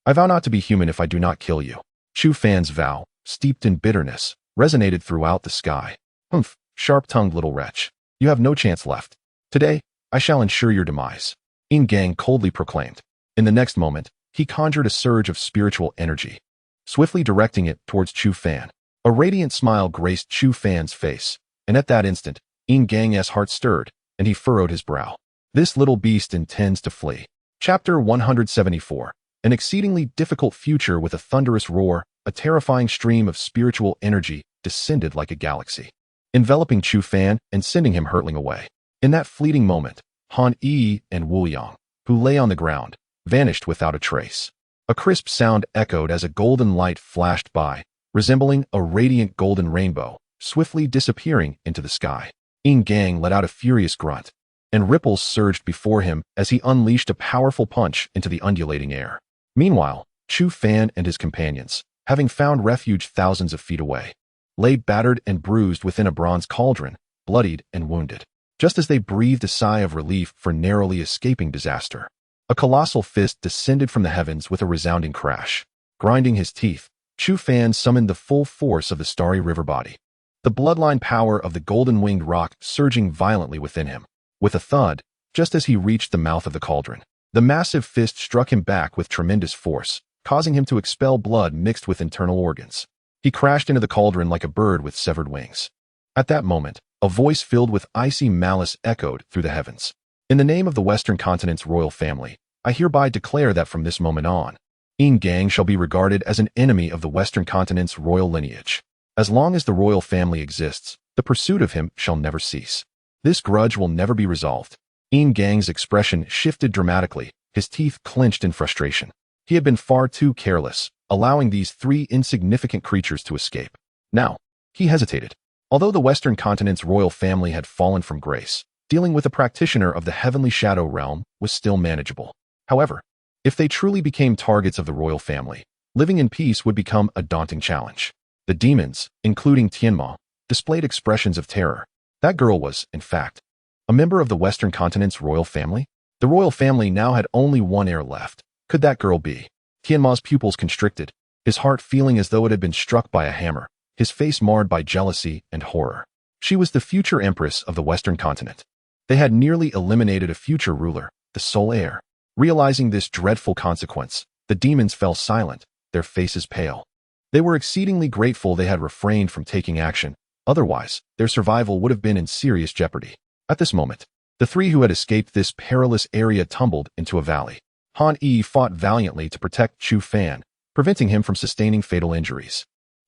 I vow not to be human if I do not kill you. Chu Fan's vow, steeped in bitterness, resonated throughout the sky. Humph, sharp-tongued little wretch. You have no chance left. Today, I shall ensure your demise. Yin Gang coldly proclaimed. In the next moment, he conjured a surge of spiritual energy, swiftly directing it towards Chu Fan. A radiant smile graced Chu Fan's face, and at that instant, Yin Gang's heart stirred, and he furrowed his brow. This little beast intends to flee. Chapter 174. An exceedingly difficult future with a thunderous roar, a terrifying stream of spiritual energy descended like a galaxy, enveloping Chu Fan and sending him hurtling away. In that fleeting moment, Han Yi and Wu Yang, who lay on the ground, vanished without a trace. A crisp sound echoed as a golden light flashed by, resembling a radiant golden rainbow, swiftly disappearing into the sky. Yin Gang let out a furious grunt, and ripples surged before him as he unleashed a powerful punch into the undulating air. Meanwhile, Chu Fan and his companions, having found refuge thousands of feet away, lay battered and bruised within a bronze cauldron, bloodied and wounded. Just as they breathed a sigh of relief for narrowly escaping disaster, a colossal fist descended from the heavens with a resounding crash. Grinding his teeth, Chu Fan summoned the full force of the starry river body, the bloodline power of the golden-winged rock surging violently within him. With a thud, just as he reached the mouth of the cauldron, the massive fist struck him back with tremendous force, causing him to expel blood mixed with internal organs. He crashed into the cauldron like a bird with severed wings. At that moment, a voice filled with icy malice echoed through the heavens. In the name of the Western Continent's royal family, I hereby declare that from this moment on, Yin Gang shall be regarded as an enemy of the Western Continent's royal lineage. As long as the royal family exists, the pursuit of him shall never cease. This grudge will never be resolved. Yin Gang's expression shifted dramatically, his teeth clenched in frustration. He had been far too careless, allowing these three insignificant creatures to escape. Now, he hesitated. Although the Western Continent's royal family had fallen from grace, dealing with a practitioner of the heavenly shadow realm was still manageable. However, if they truly became targets of the royal family, living in peace would become a daunting challenge. The demons, including Tianma, displayed expressions of terror. That girl was, in fact, a member of the Western Continent's royal family? The royal family now had only one heir left. Could that girl be? Tianma's pupils constricted, his heart feeling as though it had been struck by a hammer, his face marred by jealousy and horror. She was the future empress of the Western Continent. They had nearly eliminated a future ruler, the sole heir. Realizing this dreadful consequence, the demons fell silent, their faces pale. They were exceedingly grateful they had refrained from taking action, otherwise, their survival would have been in serious jeopardy. At this moment, The three who had escaped this perilous area tumbled into a valley. Han Yi fought valiantly to protect Chu Fan, preventing him from sustaining fatal injuries.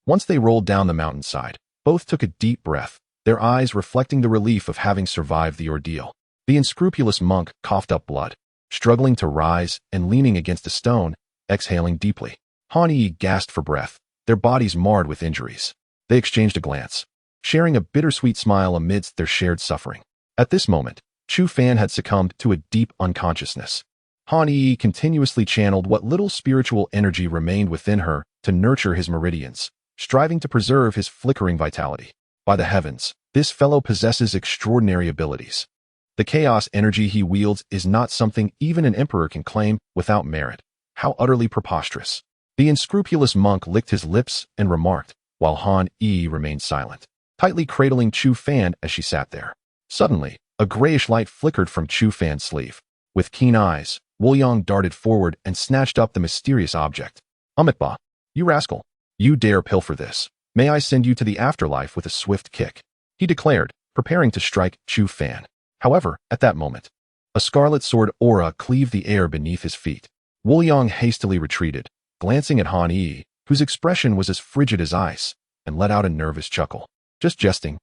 Once they rolled down the mountainside, both took a deep breath, their eyes reflecting the relief of having survived the ordeal. The unscrupulous monk coughed up blood, struggling to rise and leaning against a stone, exhaling deeply. Han Yi gasped for breath, their bodies marred with injuries. They exchanged a glance, sharing a bittersweet smile amidst their shared suffering. At this moment, Chu Fan had succumbed to a deep unconsciousness. Han Yi continuously channeled what little spiritual energy remained within her to nurture his meridians, striving to preserve his flickering vitality. By the heavens, this fellow possesses extraordinary abilities. The chaos energy he wields is not something even an emperor can claim without merit. How utterly preposterous. The unscrupulous monk licked his lips and remarked, while Han Yi remained silent, tightly cradling Chu Fan as she sat there. Suddenly, a grayish light flickered from Chu Fan's sleeve. With keen eyes, Wuliang darted forward and snatched up the mysterious object. Amitba, you rascal. You dare pilfer this. May I send you to the afterlife with a swift kick, he declared, preparing to strike Chu Fan. However, at that moment, a scarlet sword aura cleaved the air beneath his feet. Wuliang hastily retreated, glancing at Han Yi, whose expression was as frigid as ice, and let out a nervous chuckle. Just jesting,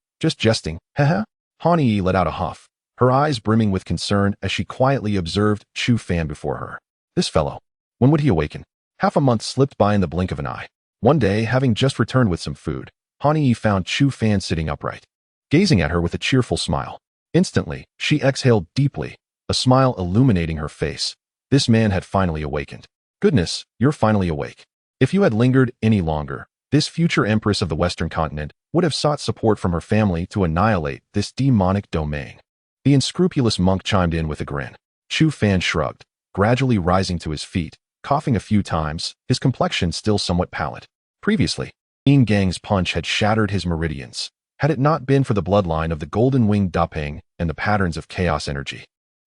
haha. Han Yi let out a huff, her eyes brimming with concern as she quietly observed Chu Fan before her. This fellow, when would he awaken? Half a month slipped by in the blink of an eye. One day, having just returned with some food, Han Yi found Chu Fan sitting upright, gazing at her with a cheerful smile. Instantly, she exhaled deeply, a smile illuminating her face. This man had finally awakened. Goodness, you're finally awake. If you had lingered any longer, this future empress of the Western continent would have sought support from her family to annihilate this demonic domain. The unscrupulous monk chimed in with a grin. Chu Fan shrugged, gradually rising to his feet, coughing a few times, his complexion still somewhat pallid. Previously, Ying Gang's punch had shattered his meridians, had it not been for the bloodline of the golden-winged Dapeng and the patterns of chaos energy.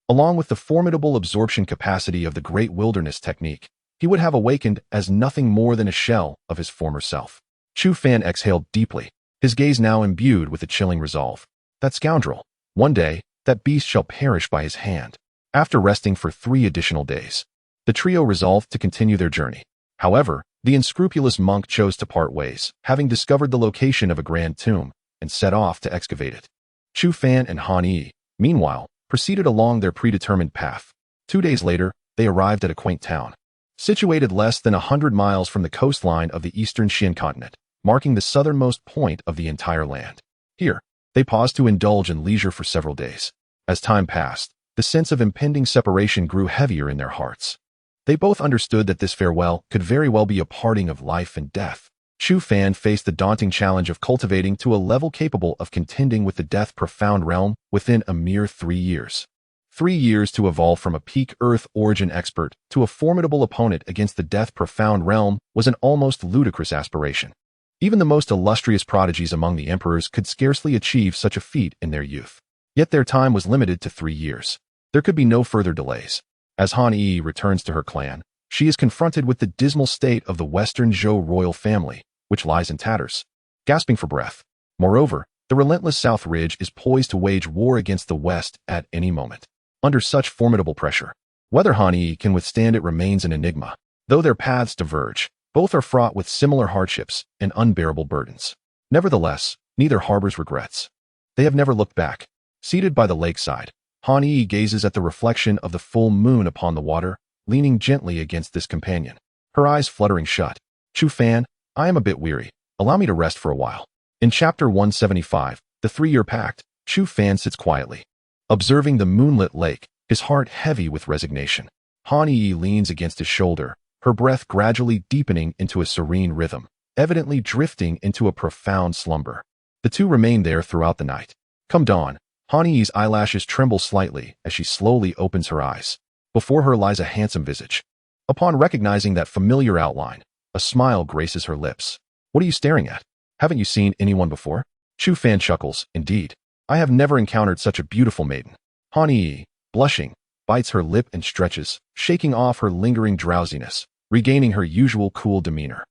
Along with the formidable absorption capacity of the Great Wilderness technique, he would have awakened as nothing more than a shell of his former self. Chu Fan exhaled deeply, his gaze now imbued with a chilling resolve. That scoundrel. One day, that beast shall perish by his hand. After resting for 3 additional days, the trio resolved to continue their journey. However, the unscrupulous monk chose to part ways, having discovered the location of a grand tomb, and set off to excavate it. Chu Fan and Han Yi, meanwhile, proceeded along their predetermined path. 2 days later, they arrived at a quaint town, situated less than 100 miles from the coastline of the eastern Xian continent, marking the southernmost point of the entire land. Here, they paused to indulge in leisure for several days. As time passed, the sense of impending separation grew heavier in their hearts. They both understood that this farewell could very well be a parting of life and death. Chu Fan faced the daunting challenge of cultivating to a level capable of contending with the death-profound realm within a mere 3 years. 3 years to evolve from a peak Earth origin expert to a formidable opponent against the death-profound realm was an almost ludicrous aspiration. Even the most illustrious prodigies among the emperors could scarcely achieve such a feat in their youth. Yet their time was limited to 3 years. There could be no further delays. As Han Yi returns to her clan, she is confronted with the dismal state of the Western Zhou royal family, which lies in tatters, gasping for breath. Moreover, the relentless South Ridge is poised to wage war against the West at any moment. Under such formidable pressure, whether Han Yi can withstand it remains an enigma. Though their paths diverge, both are fraught with similar hardships and unbearable burdens. Nevertheless, neither harbors regrets. They have never looked back. Seated by the lakeside, Han Yi gazes at the reflection of the full moon upon the water, leaning gently against this companion, her eyes fluttering shut. Chu Fan, I am a bit weary. Allow me to rest for a while. In chapter 175, the 3-year pact, Chu Fan sits quietly, observing the moonlit lake, his heart heavy with resignation. Han Yi leans against his shoulder, her breath gradually deepening into a serene rhythm, evidently drifting into a profound slumber. The two remain there throughout the night. Come dawn, Han Yi's eyelashes tremble slightly as she slowly opens her eyes. Before her lies a handsome visage. Upon recognizing that familiar outline, a smile graces her lips. What are you staring at? Haven't you seen anyone before? Chu Fan chuckles, indeed. I have never encountered such a beautiful maiden. Han Yi, blushing, bites her lip and stretches, shaking off her lingering drowsiness, regaining her usual cool demeanor.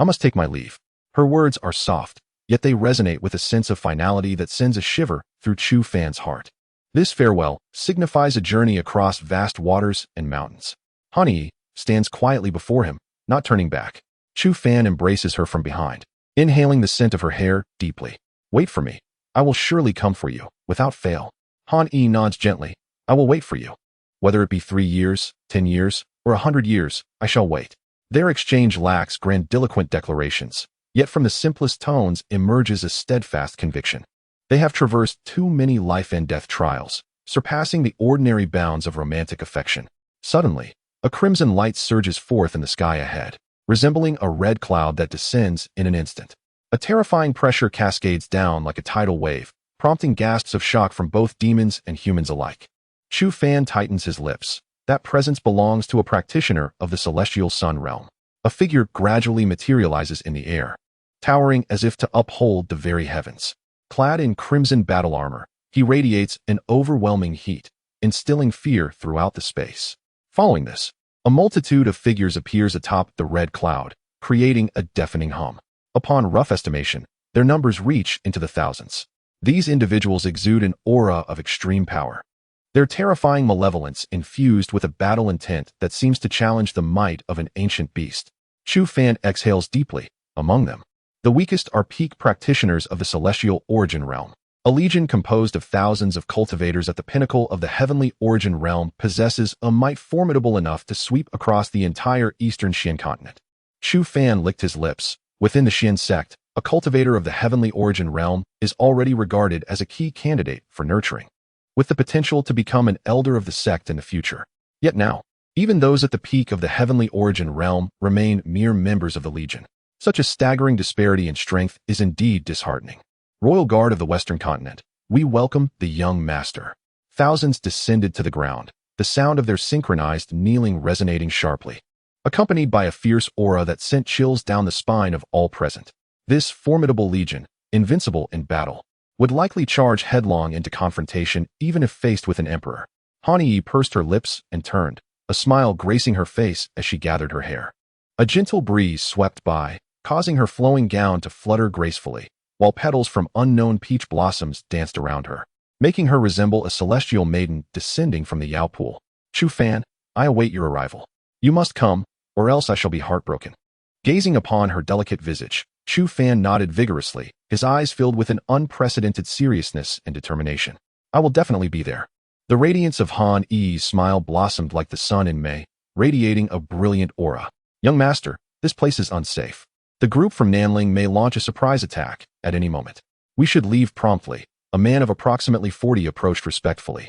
I must take my leave. Her words are soft, yet they resonate with a sense of finality that sends a shiver through Chu Fan's heart. This farewell signifies a journey across vast waters and mountains. Han Yi stands quietly before him, not turning back. Chu Fan embraces her from behind, inhaling the scent of her hair deeply. Wait for me. I will surely come for you, without fail. Han Yi nods gently. I will wait for you. Whether it be 3 years, 10 years, or 100 years, I shall wait. Their exchange lacks grandiloquent declarations, yet from the simplest tones emerges a steadfast conviction. They have traversed too many life and death trials, surpassing the ordinary bounds of romantic affection. Suddenly, a crimson light surges forth in the sky ahead, resembling a red cloud that descends in an instant. A terrifying pressure cascades down like a tidal wave, prompting gasps of shock from both demons and humans alike. Chu Fan tightens his lips. That presence belongs to a practitioner of the celestial sun realm. A figure gradually materializes in the air, towering as if to uphold the very heavens. Clad in crimson battle armor, he radiates an overwhelming heat, instilling fear throughout the space. Following this, a multitude of figures appears atop the red cloud, creating a deafening hum. Upon rough estimation, their numbers reach into the thousands. These individuals exude an aura of extreme power. Their terrifying malevolence infused with a battle intent that seems to challenge the might of an ancient beast. Chu Fan exhales deeply. Among them, the weakest are peak practitioners of the celestial origin realm. A legion composed of thousands of cultivators at the pinnacle of the heavenly origin realm possesses a might formidable enough to sweep across the entire eastern Xian continent. Chu Fan licked his lips. Within the Xian sect, a cultivator of the heavenly origin realm is already regarded as a key candidate for nurturing, with the potential to become an elder of the sect in the future. Yet now, even those at the peak of the heavenly origin realm remain mere members of the Legion. Such a staggering disparity in strength is indeed disheartening. Royal Guard of the Western Continent, we welcome the young master. Thousands descended to the ground, the sound of their synchronized kneeling resonating sharply, accompanied by a fierce aura that sent chills down the spine of all present. This formidable legion, invincible in battle, would likely charge headlong into confrontation even if faced with an emperor. Han Yi pursed her lips and turned, a smile gracing her face as she gathered her hair. A gentle breeze swept by, causing her flowing gown to flutter gracefully, while petals from unknown peach blossoms danced around her, making her resemble a celestial maiden descending from the Yao pool. Chu Fan, I await your arrival. You must come, or else I shall be heartbroken. Gazing upon her delicate visage, Chu Fan nodded vigorously, his eyes filled with an unprecedented seriousness and determination. I will definitely be there. The radiance of Han Yi's smile blossomed like the sun in May, radiating a brilliant aura. Young master, this place is unsafe. The group from Nanling may launch a surprise attack at any moment. We should leave promptly. A man of approximately 40 approached respectfully,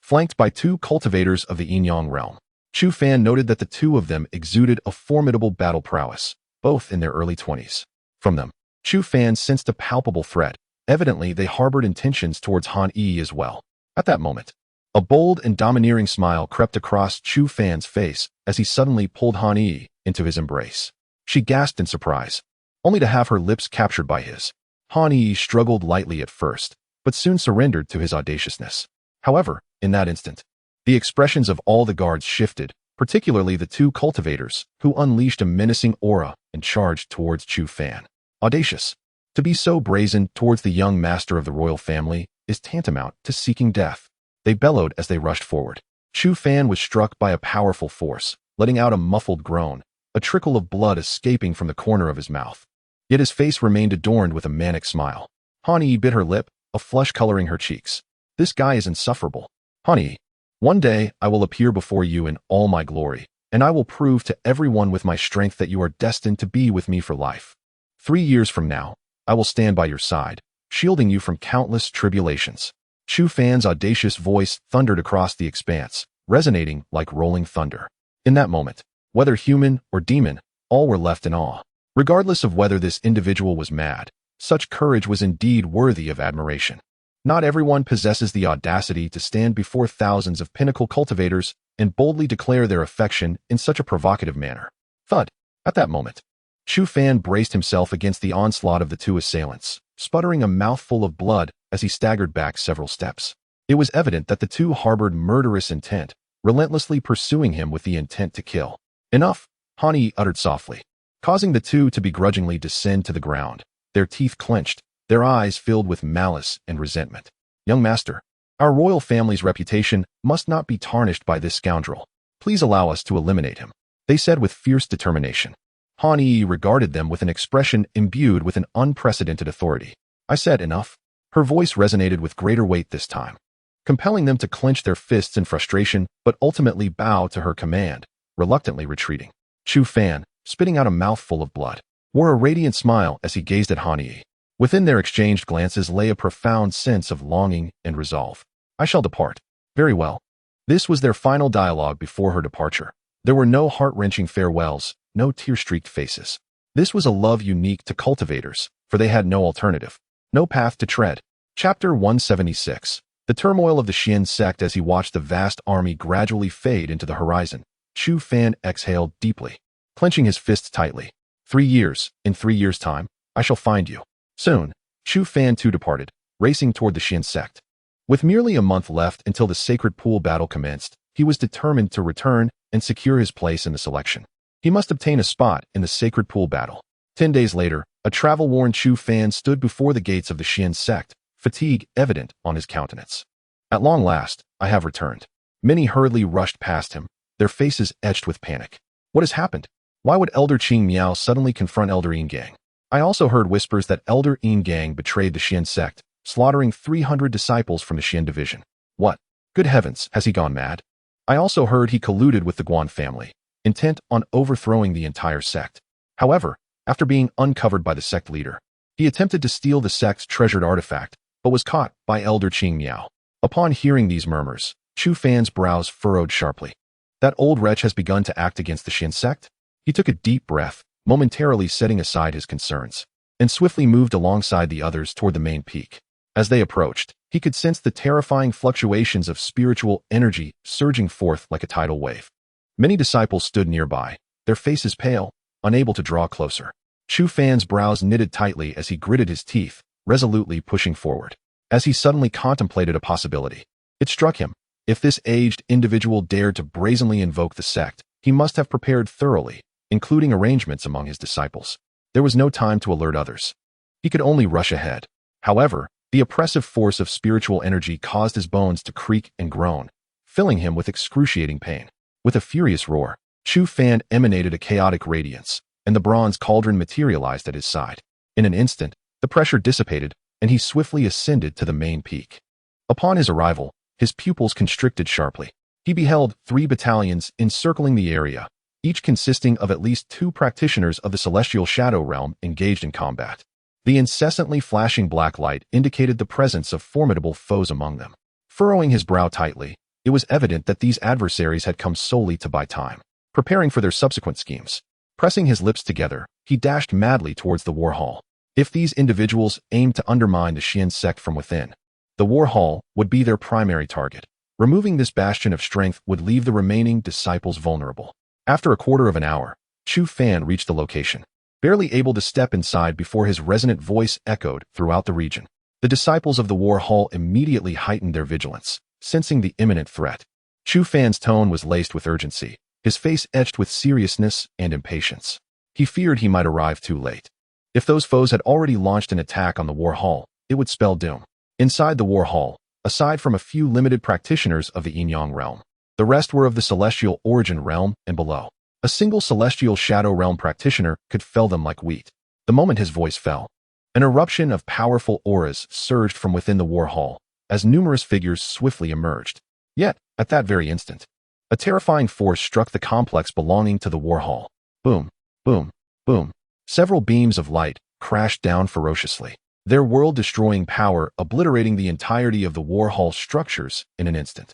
flanked by 2 cultivators of the Yinyang realm. Chu Fan noted that the 2 of them exuded a formidable battle prowess, both in their early 20s. From them, Chu Fan sensed a palpable threat. Evidently, they harbored intentions towards Han Yi as well. At that moment, a bold and domineering smile crept across Chu Fan's face as he suddenly pulled Han Yi into his embrace. She gasped in surprise, only to have her lips captured by his. Han Yi struggled lightly at first, but soon surrendered to his audaciousness. However, in that instant, the expressions of all the guards shifted, particularly the 2 cultivators, who unleashed a menacing aura and charged towards Chu Fan. Audacious. To be so brazen towards the young master of the royal family is tantamount to seeking death. They bellowed as they rushed forward. Chu Fan was struck by a powerful force, letting out a muffled groan, a trickle of blood escaping from the corner of his mouth. Yet his face remained adorned with a manic smile. Han Yi bit her lip, a flush coloring her cheeks. This guy is insufferable. Han Yi, one day I will appear before you in all my glory, and I will prove to everyone with my strength that you are destined to be with me for life. 3 years from now, I will stand by your side, shielding you from countless tribulations. Chu Fan's audacious voice thundered across the expanse, resonating like rolling thunder. In that moment, whether human or demon, all were left in awe. Regardless of whether this individual was mad, such courage was indeed worthy of admiration. Not everyone possesses the audacity to stand before thousands of pinnacle cultivators and boldly declare their affection in such a provocative manner. Thud. At that moment, Chu Fan braced himself against the onslaught of the 2 assailants, sputtering a mouthful of blood as he staggered back several steps. It was evident that the 2 harbored murderous intent, relentlessly pursuing him with the intent to kill. Enough, Han Yi uttered softly, causing the 2 to begrudgingly descend to the ground, their teeth clenched, their eyes filled with malice and resentment. Young master, Our royal family's reputation must not be tarnished by this scoundrel. Please allow us to eliminate him, they said with fierce determination. Han Yi regarded them with an expression imbued with an unprecedented authority. I said enough. Her voice resonated with greater weight this time, compelling them to clench their fists in frustration but ultimately bow to her command, reluctantly retreating. Chu Fan, spitting out a mouthful of blood, wore a radiant smile as he gazed at Han Yi. Within their exchanged glances lay a profound sense of longing and resolve. I shall depart. Very well. This was their final dialogue before her departure. There were no heart-wrenching farewells, no tear-streaked faces. This was a love unique to cultivators, for they had no alternative, no path to tread. Chapter 176. The turmoil of the Xian sect. As he watched the vast army gradually fade into the horizon, Chu Fan exhaled deeply, clenching his fists tightly. 3 years, in 3 years' time, I shall find you. Soon, Chu Fan too departed, racing toward the Xian sect. With merely a month left until the sacred pool battle commenced, he was determined to return and secure his place in the selection. He must obtain a spot in the sacred pool battle. 10 days later, a travel-worn Chu Fan stood before the gates of the Xian sect, fatigue evident on his countenance. At long last, I have returned. Many hurriedly rushed past him, their faces etched with panic. What has happened? Why would Elder Qing Miao suddenly confront Elder Yin Gang? I also heard whispers that Elder Yin Gang betrayed the Xian sect, slaughtering 300 disciples from the Xian division. What? Good heavens, has he gone mad? I also heard he colluded with the Guan family, intent on overthrowing the entire sect. However, after being uncovered by the sect leader, he attempted to steal the sect's treasured artifact, but was caught by Elder Qing Miao. Upon hearing these murmurs, Chu Fan's brows furrowed sharply. That old wretch has begun to act against the Xian sect? He took a deep breath, momentarily setting aside his concerns, and swiftly moved alongside the others toward the main peak. As they approached, he could sense the terrifying fluctuations of spiritual energy surging forth like a tidal wave. Many disciples stood nearby, their faces pale, unable to draw closer. Chu Fan's brows knitted tightly as he gritted his teeth, resolutely pushing forward. As he suddenly contemplated a possibility, it struck him. If this aged individual dared to brazenly invoke the sect, he must have prepared thoroughly, including arrangements among his disciples. There was no time to alert others. He could only rush ahead. However, the oppressive force of spiritual energy caused his bones to creak and groan, filling him with excruciating pain. With a furious roar, Chu Fan emanated a chaotic radiance, and the bronze cauldron materialized at his side. In an instant, the pressure dissipated, and he swiftly ascended to the main peak. Upon his arrival, his pupils constricted sharply. He beheld 3 battalions encircling the area, each consisting of at least 2 practitioners of the celestial shadow realm engaged in combat. The incessantly flashing black light indicated the presence of formidable foes among them. Furrowing his brow tightly, it was evident that these adversaries had come solely to buy time, preparing for their subsequent schemes. Pressing his lips together, he dashed madly towards the war hall. If these individuals aimed to undermine the Xian sect from within, the war hall would be their primary target. Removing this bastion of strength would leave the remaining disciples vulnerable. After a quarter of an hour, Chu Fan reached the location, barely able to step inside before his resonant voice echoed throughout the region. The disciples of the war hall immediately heightened their vigilance, sensing the imminent threat. Chu Fan's tone was laced with urgency, his face etched with seriousness and impatience. He feared he might arrive too late. If those foes had already launched an attack on the war hall, it would spell doom. Inside the war hall, aside from a few limited practitioners of the Yin-Yang realm, the rest were of the celestial origin realm and below. A single celestial shadow realm practitioner could fell them like wheat. The moment his voice fell, an eruption of powerful auras surged from within the war hall, as numerous figures swiftly emerged. Yet, at that very instant, a terrifying force struck the complex belonging to the war hall. Boom, boom, boom. Several beams of light crashed down ferociously, their world-destroying power obliterating the entirety of the war hall structures in an instant.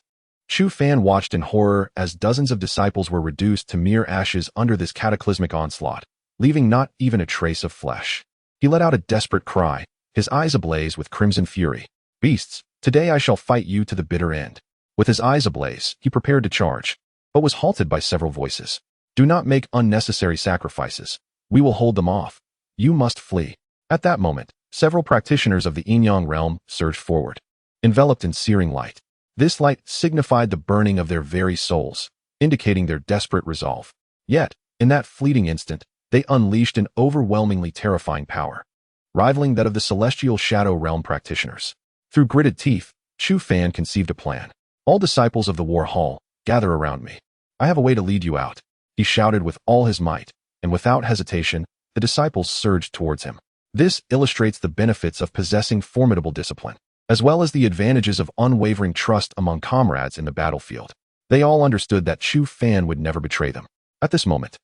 Chu Fan watched in horror as dozens of disciples were reduced to mere ashes under this cataclysmic onslaught, leaving not even a trace of flesh. He let out a desperate cry, his eyes ablaze with crimson fury. Beasts, today I shall fight you to the bitter end. With his eyes ablaze, he prepared to charge, but was halted by several voices. Do not make unnecessary sacrifices. We will hold them off. You must flee. At that moment, several practitioners of the Yin-Yang realm surged forward, enveloped in searing light. This light signified the burning of their very souls, indicating their desperate resolve. Yet, in that fleeting instant, they unleashed an overwhelmingly terrifying power, rivaling that of the celestial shadow realm practitioners. Through gritted teeth, Chu Fan conceived a plan. All disciples of the War Hall, gather around me. I have a way to lead you out. He shouted with all his might, and without hesitation, the disciples surged towards him. This illustrates the benefits of possessing formidable discipline, as well as the advantages of unwavering trust among comrades in the battlefield. They all understood that Chu Fan would never betray them. At this moment,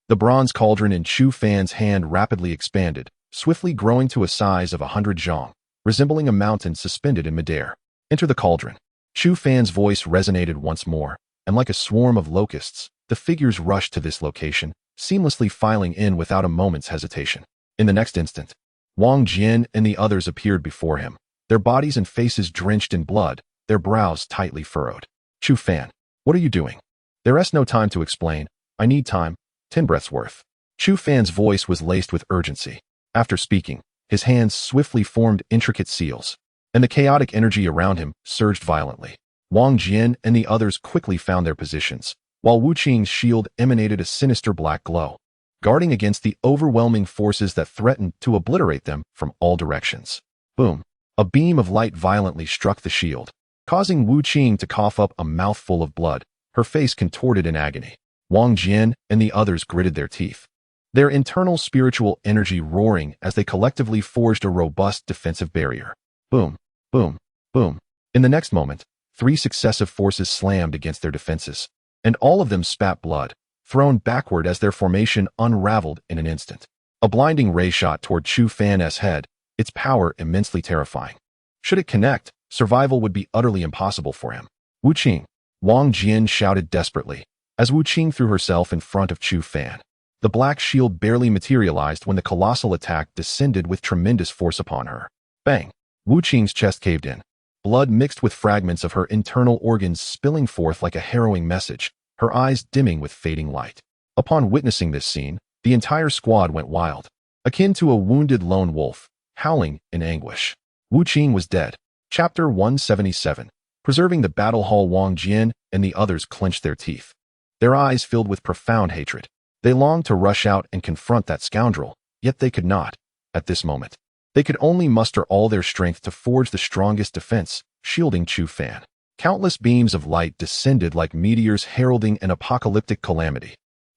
the bronze cauldron in Chu Fan's hand rapidly expanded, swiftly growing to a size of 100 zhong, resembling a mountain suspended in midair. Enter the cauldron. Chu Fan's voice resonated once more, and like a swarm of locusts, the figures rushed to this location, seamlessly filing in without a moment's hesitation. In the next instant, Wang Jian and the others appeared before him, their bodies and faces drenched in blood, their brows tightly furrowed. Chu Fan, what are you doing? There is no time to explain. I need time. 10 breaths worth. Chu Fan's voice was laced with urgency. After speaking, his hands swiftly formed intricate seals, and the chaotic energy around him surged violently. Wang Jian and the others quickly found their positions, while Wu Qing's shield emanated a sinister black glow, guarding against the overwhelming forces that threatened to obliterate them from all directions. Boom! A beam of light violently struck the shield, causing Wu Qing to cough up a mouthful of blood, her face contorted in agony. Wang Jian and the others gritted their teeth, their internal spiritual energy roaring as they collectively forged a robust defensive barrier. Boom! Boom! Boom! In the next moment, 3 successive forces slammed against their defenses, and all of them spat blood, thrown backward as their formation unraveled in an instant. A blinding ray shot toward Chu Fan's head, its power immensely terrifying. Should it connect, survival would be utterly impossible for him. Wu Qing, Wang Jian shouted desperately, as Wu Qing threw herself in front of Chu Fan. The black shield barely materialized when the colossal attack descended with tremendous force upon her. Bang! Wu Qing's chest caved in, blood mixed with fragments of her internal organs spilling forth like a harrowing message, her eyes dimming with fading light. Upon witnessing this scene, the entire squad went wild, akin to a wounded lone wolf, howling in anguish. Wu Qing was dead. Chapter 177. Preserving the battle hall. Wang Jian and the others clenched their teeth, their eyes filled with profound hatred. They longed to rush out and confront that scoundrel, yet they could not. At this moment, they could only muster all their strength to forge the strongest defense, shielding Chu Fan. Countless beams of light descended like meteors heralding an apocalyptic calamity.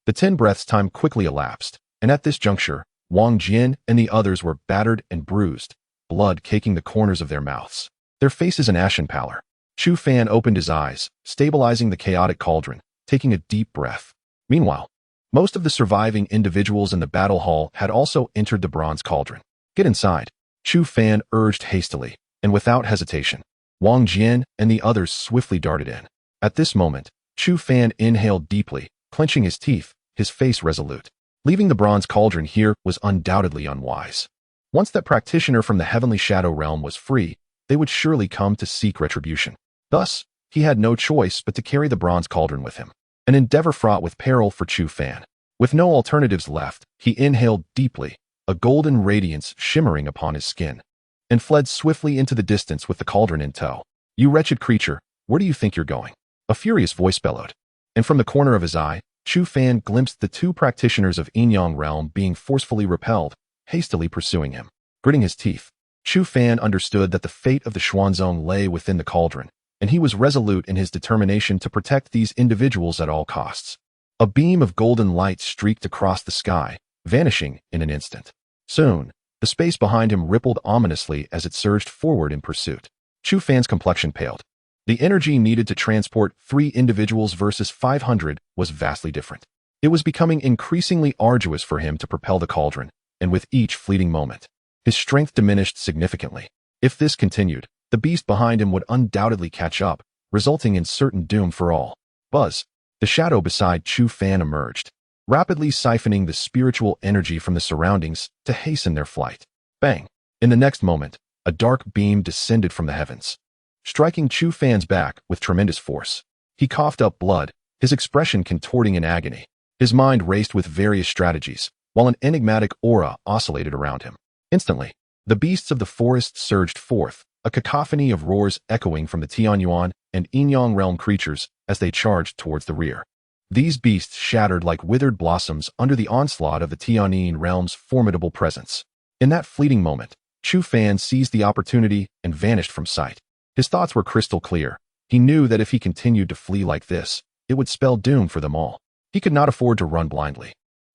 The 10 breaths time quickly elapsed, and at this juncture, Wang Jian and the others were battered and bruised, blood caking the corners of their mouths, their faces an ashen pallor. Chu Fan opened his eyes, stabilizing the chaotic cauldron, taking a deep breath. Meanwhile, most of the surviving individuals in the battle hall had also entered the bronze cauldron. Get inside, Chu Fan urged hastily, and without hesitation, Wang Jian and the others swiftly darted in. At this moment, Chu Fan inhaled deeply, clenching his teeth, his face resolute. Leaving the bronze cauldron here was undoubtedly unwise. Once that practitioner from the heavenly shadow realm was free, they would surely come to seek retribution. Thus, he had no choice but to carry the bronze cauldron with him, an endeavor fraught with peril for Chu Fan. With no alternatives left, he inhaled deeply, a golden radiance shimmering upon his skin, and fled swiftly into the distance with the cauldron in tow. You wretched creature, where do you think you're going? A furious voice bellowed, and from the corner of his eye, Chu Fan glimpsed the 2 practitioners of Yinyang realm being forcefully repelled, hastily pursuing him. Gritting his teeth, Chu Fan understood that the fate of the Xuanzong lay within the cauldron, and he was resolute in his determination to protect these individuals at all costs. A beam of golden light streaked across the sky, vanishing in an instant. Soon, the space behind him rippled ominously as it surged forward in pursuit. Chu Fan's complexion paled. The energy needed to transport 3 individuals versus 500 was vastly different. It was becoming increasingly arduous for him to propel the cauldron, and with each fleeting moment, his strength diminished significantly. If this continued, the beast behind him would undoubtedly catch up, resulting in certain doom for all. Buzz! The shadow beside Chu Fan emerged, rapidly siphoning the spiritual energy from the surroundings to hasten their flight. Bang! In the next moment, a dark beam descended from the heavens, striking Chu Fan's back with tremendous force. He coughed up blood, his expression contorting in agony. His mind raced with various strategies, while an enigmatic aura oscillated around him. Instantly, the beasts of the forest surged forth, a cacophony of roars echoing from the Tianyuan and Yinyang realm creatures as they charged towards the rear. These beasts shattered like withered blossoms under the onslaught of the Tianyin realm's formidable presence. In that fleeting moment, Chu Fan seized the opportunity and vanished from sight. His thoughts were crystal clear. He knew that if he continued to flee like this, it would spell doom for them all. He could not afford to run blindly.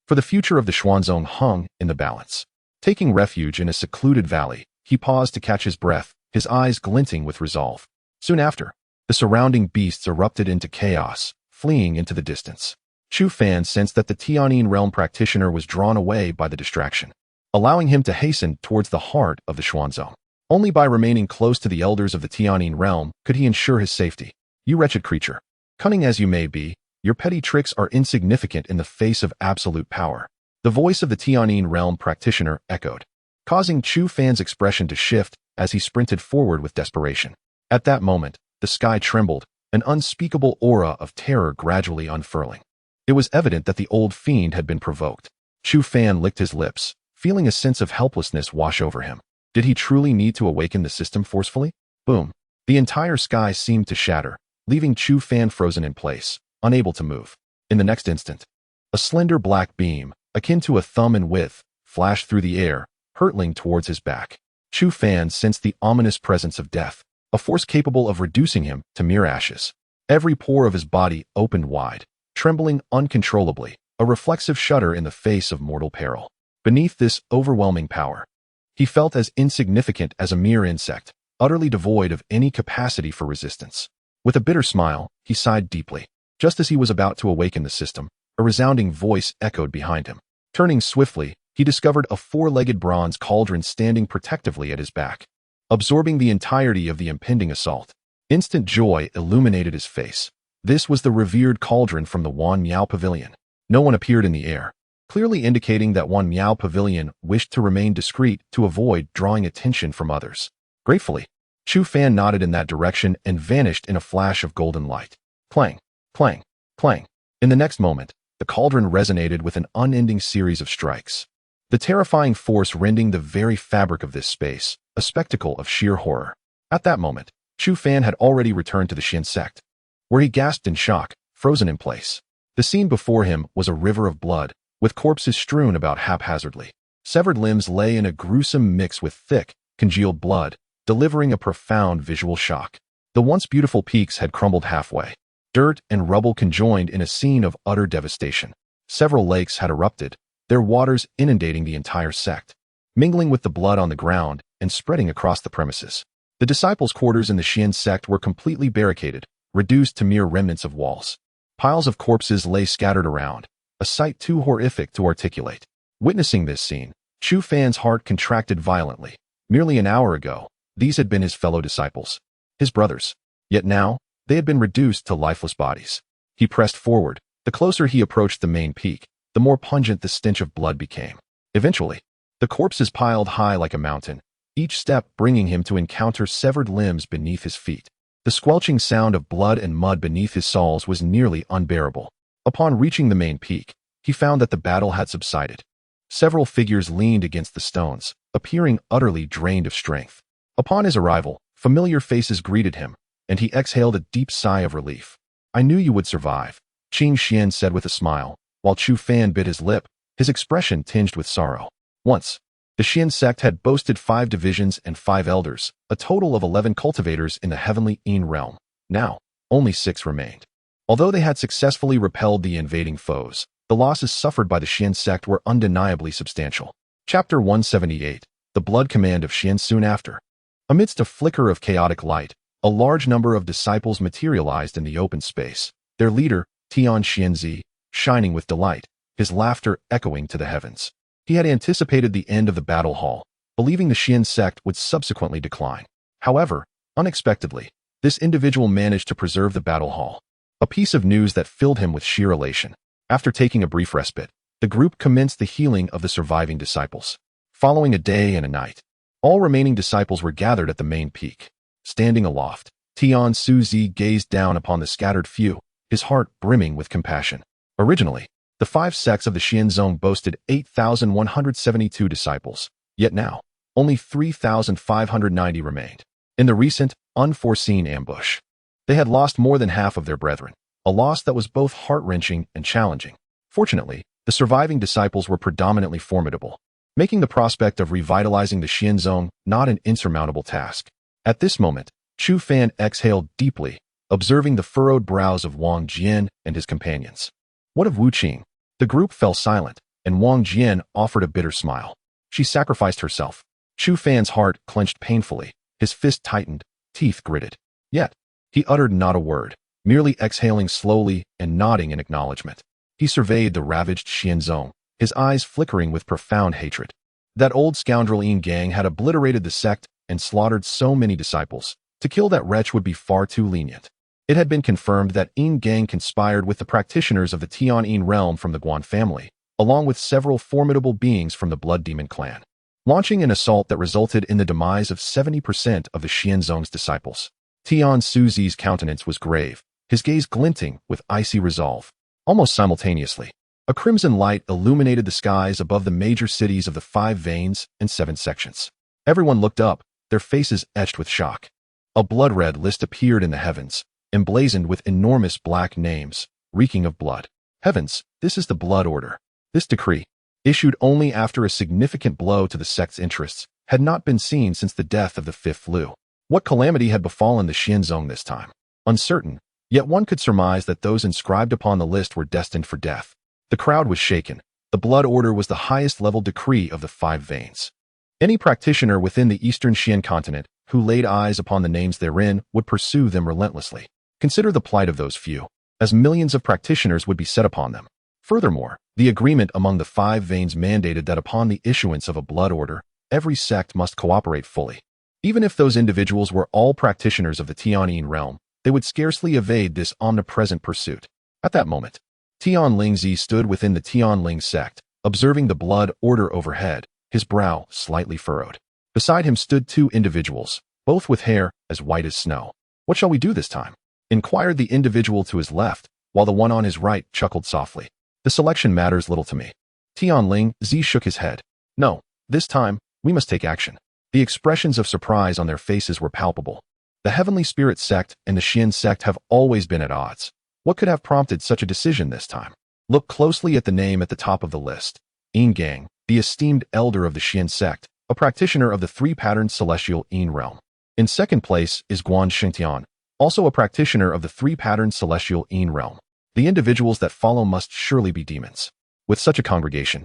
For the future of the Xuanzong hung in the balance. Taking refuge in a secluded valley, he paused to catch his breath, his eyes glinting with resolve. Soon after, the surrounding beasts erupted into chaos, fleeing into the distance. Chu Fan sensed that the Tianyin realm practitioner was drawn away by the distraction, allowing him to hasten towards the heart of the Xuanzong. Only by remaining close to the elders of the Tianyin realm could he ensure his safety. You wretched creature. Cunning as you may be, your petty tricks are insignificant in the face of absolute power. The voice of the Tianyin realm practitioner echoed, causing Chu Fan's expression to shift as he sprinted forward with desperation. At that moment, the sky trembled, an unspeakable aura of terror gradually unfurling. It was evident that the old fiend had been provoked. Chu Fan licked his lips, feeling a sense of helplessness wash over him. Did he truly need to awaken the system forcefully? Boom. The entire sky seemed to shatter, leaving Chu Fan frozen in place, unable to move. In the next instant, a slender black beam, akin to a thumb in width, flashed through the air, hurtling towards his back. Chu Fan sensed the ominous presence of death, a force capable of reducing him to mere ashes. Every pore of his body opened wide, trembling uncontrollably, a reflexive shudder in the face of mortal peril. Beneath this overwhelming power, he felt as insignificant as a mere insect, utterly devoid of any capacity for resistance. With a bitter smile, he sighed deeply. Just as he was about to awaken the system, a resounding voice echoed behind him. Turning swiftly, he discovered a four-legged bronze cauldron standing protectively at his back, absorbing the entirety of the impending assault. Instant joy illuminated his face. This was the revered cauldron from the Wan Miao Pavilion. No one appeared in the air, clearly indicating that Wan Miao Pavilion wished to remain discreet to avoid drawing attention from others. Gratefully, Chu Fan nodded in that direction and vanished in a flash of golden light. Clang, clang, clang. In the next moment, the cauldron resonated with an unending series of strikes, the terrifying force rending the very fabric of this space, a spectacle of sheer horror. At that moment, Chu Fan had already returned to the Xin sect, where he gasped in shock, frozen in place. The scene before him was a river of blood, with corpses strewn about haphazardly. Severed limbs lay in a gruesome mix with thick, congealed blood, delivering a profound visual shock. The once beautiful peaks had crumbled halfway. Dirt and rubble conjoined in a scene of utter devastation. Several lakes had erupted, their waters inundating the entire sect, mingling with the blood on the ground and spreading across the premises. The disciples' quarters in the Xian sect were completely barricaded, reduced to mere remnants of walls. Piles of corpses lay scattered around, a sight too horrific to articulate. Witnessing this scene, Chu Fan's heart contracted violently. Merely an hour ago, these had been his fellow disciples, his brothers. Yet now, they had been reduced to lifeless bodies. He pressed forward. The closer he approached the main peak, the more pungent the stench of blood became. Eventually, the corpses piled high like a mountain, each step bringing him to encounter severed limbs beneath his feet. The squelching sound of blood and mud beneath his soles was nearly unbearable. Upon reaching the main peak, he found that the battle had subsided. Several figures leaned against the stones, appearing utterly drained of strength. Upon his arrival, familiar faces greeted him, and he exhaled a deep sigh of relief. I knew you would survive, Qing Xian said with a smile, while Chu Fan bit his lip, his expression tinged with sorrow. Once, the Xian sect had boasted 5 divisions and 5 elders, a total of 11 cultivators in the heavenly Yin realm. Now, only 6 remained. Although they had successfully repelled the invading foes, the losses suffered by the Xian sect were undeniably substantial. Chapter 178, The Blood Command of Xian. Soon after, amidst a flicker of chaotic light, a large number of disciples materialized in the open space, their leader, Tian Xianzi, shining with delight, his laughter echoing to the heavens. He had anticipated the end of the battle hall, believing the Xian sect would subsequently decline. However, unexpectedly, this individual managed to preserve the battle hall, a piece of news that filled him with sheer elation. After taking a brief respite, the group commenced the healing of the surviving disciples. Following a day and a night, all remaining disciples were gathered at the main peak. Standing aloft, Tian Suzi gazed down upon the scattered few, his heart brimming with compassion. Originally, the 5 sects of the Xianzong boasted 8,172 disciples, yet now, only 3,590 remained. In the recent, unforeseen ambush, they had lost more than half of their brethren, a loss that was both heart-wrenching and challenging. Fortunately, the surviving disciples were predominantly formidable, making the prospect of revitalizing the Xianzong not an insurmountable task. At this moment, Chu Fan exhaled deeply, observing the furrowed brows of Wang Jian and his companions. What of Wu Qing? The group fell silent, and Wang Jian offered a bitter smile. She sacrificed herself. Chu Fan's heart clenched painfully, his fist tightened, teeth gritted. Yet, he uttered not a word, merely exhaling slowly and nodding in acknowledgement. He surveyed the ravaged Xianzong, his eyes flickering with profound hatred. That old scoundrel Yin Gang had obliterated the sect and slaughtered so many disciples. To kill that wretch would be far too lenient. It had been confirmed that Yin Gang conspired with the practitioners of the Tian-Yin realm from the Guan family, along with several formidable beings from the Blood Demon clan, launching an assault that resulted in the demise of 70% of the Xianzong's disciples. Tian Suzi's countenance was grave, his gaze glinting with icy resolve. Almost simultaneously, a crimson light illuminated the skies above the major cities of the 5 veins and 7 sections. Everyone looked up, their faces etched with shock. A blood-red list appeared in the heavens, emblazoned with enormous black names, reeking of blood. Heavens, this is the Blood Order. This decree, issued only after a significant blow to the sect's interests, had not been seen since the death of the 5th Lu. What calamity had befallen the Xianzong this time? Uncertain, yet one could surmise that those inscribed upon the list were destined for death. The crowd was shaken. The Blood Order was the highest-level decree of the 5 veins. Any practitioner within the eastern Xian continent who laid eyes upon the names therein would pursue them relentlessly. Consider the plight of those few, as millions of practitioners would be set upon them. Furthermore, the agreement among the 5 veins mandated that upon the issuance of a blood order, every sect must cooperate fully. Even if those individuals were all practitioners of the Tian-Yin realm, they would scarcely evade this omnipresent pursuit. At that moment, Tian Lingzi stood within the Tianling sect, observing the blood order overhead, his brow slightly furrowed. Beside him stood 2 individuals, both with hair as white as snow. What shall we do this time? Inquired the individual to his left, while the one on his right chuckled softly. The selection matters little to me. Tianling Zi shook his head. No, this time, we must take action. The expressions of surprise on their faces were palpable. The Heavenly Spirit sect and the Xian sect have always been at odds. What could have prompted such a decision this time? Look closely at the name at the top of the list. Yin Gang, the esteemed elder of the Xian sect, a practitioner of the 3-patterned celestial Yin realm. In second place is Guan Shengtian, also a practitioner of the 3-patterned celestial Yin realm. The individuals that follow must surely be demons. With such a congregation,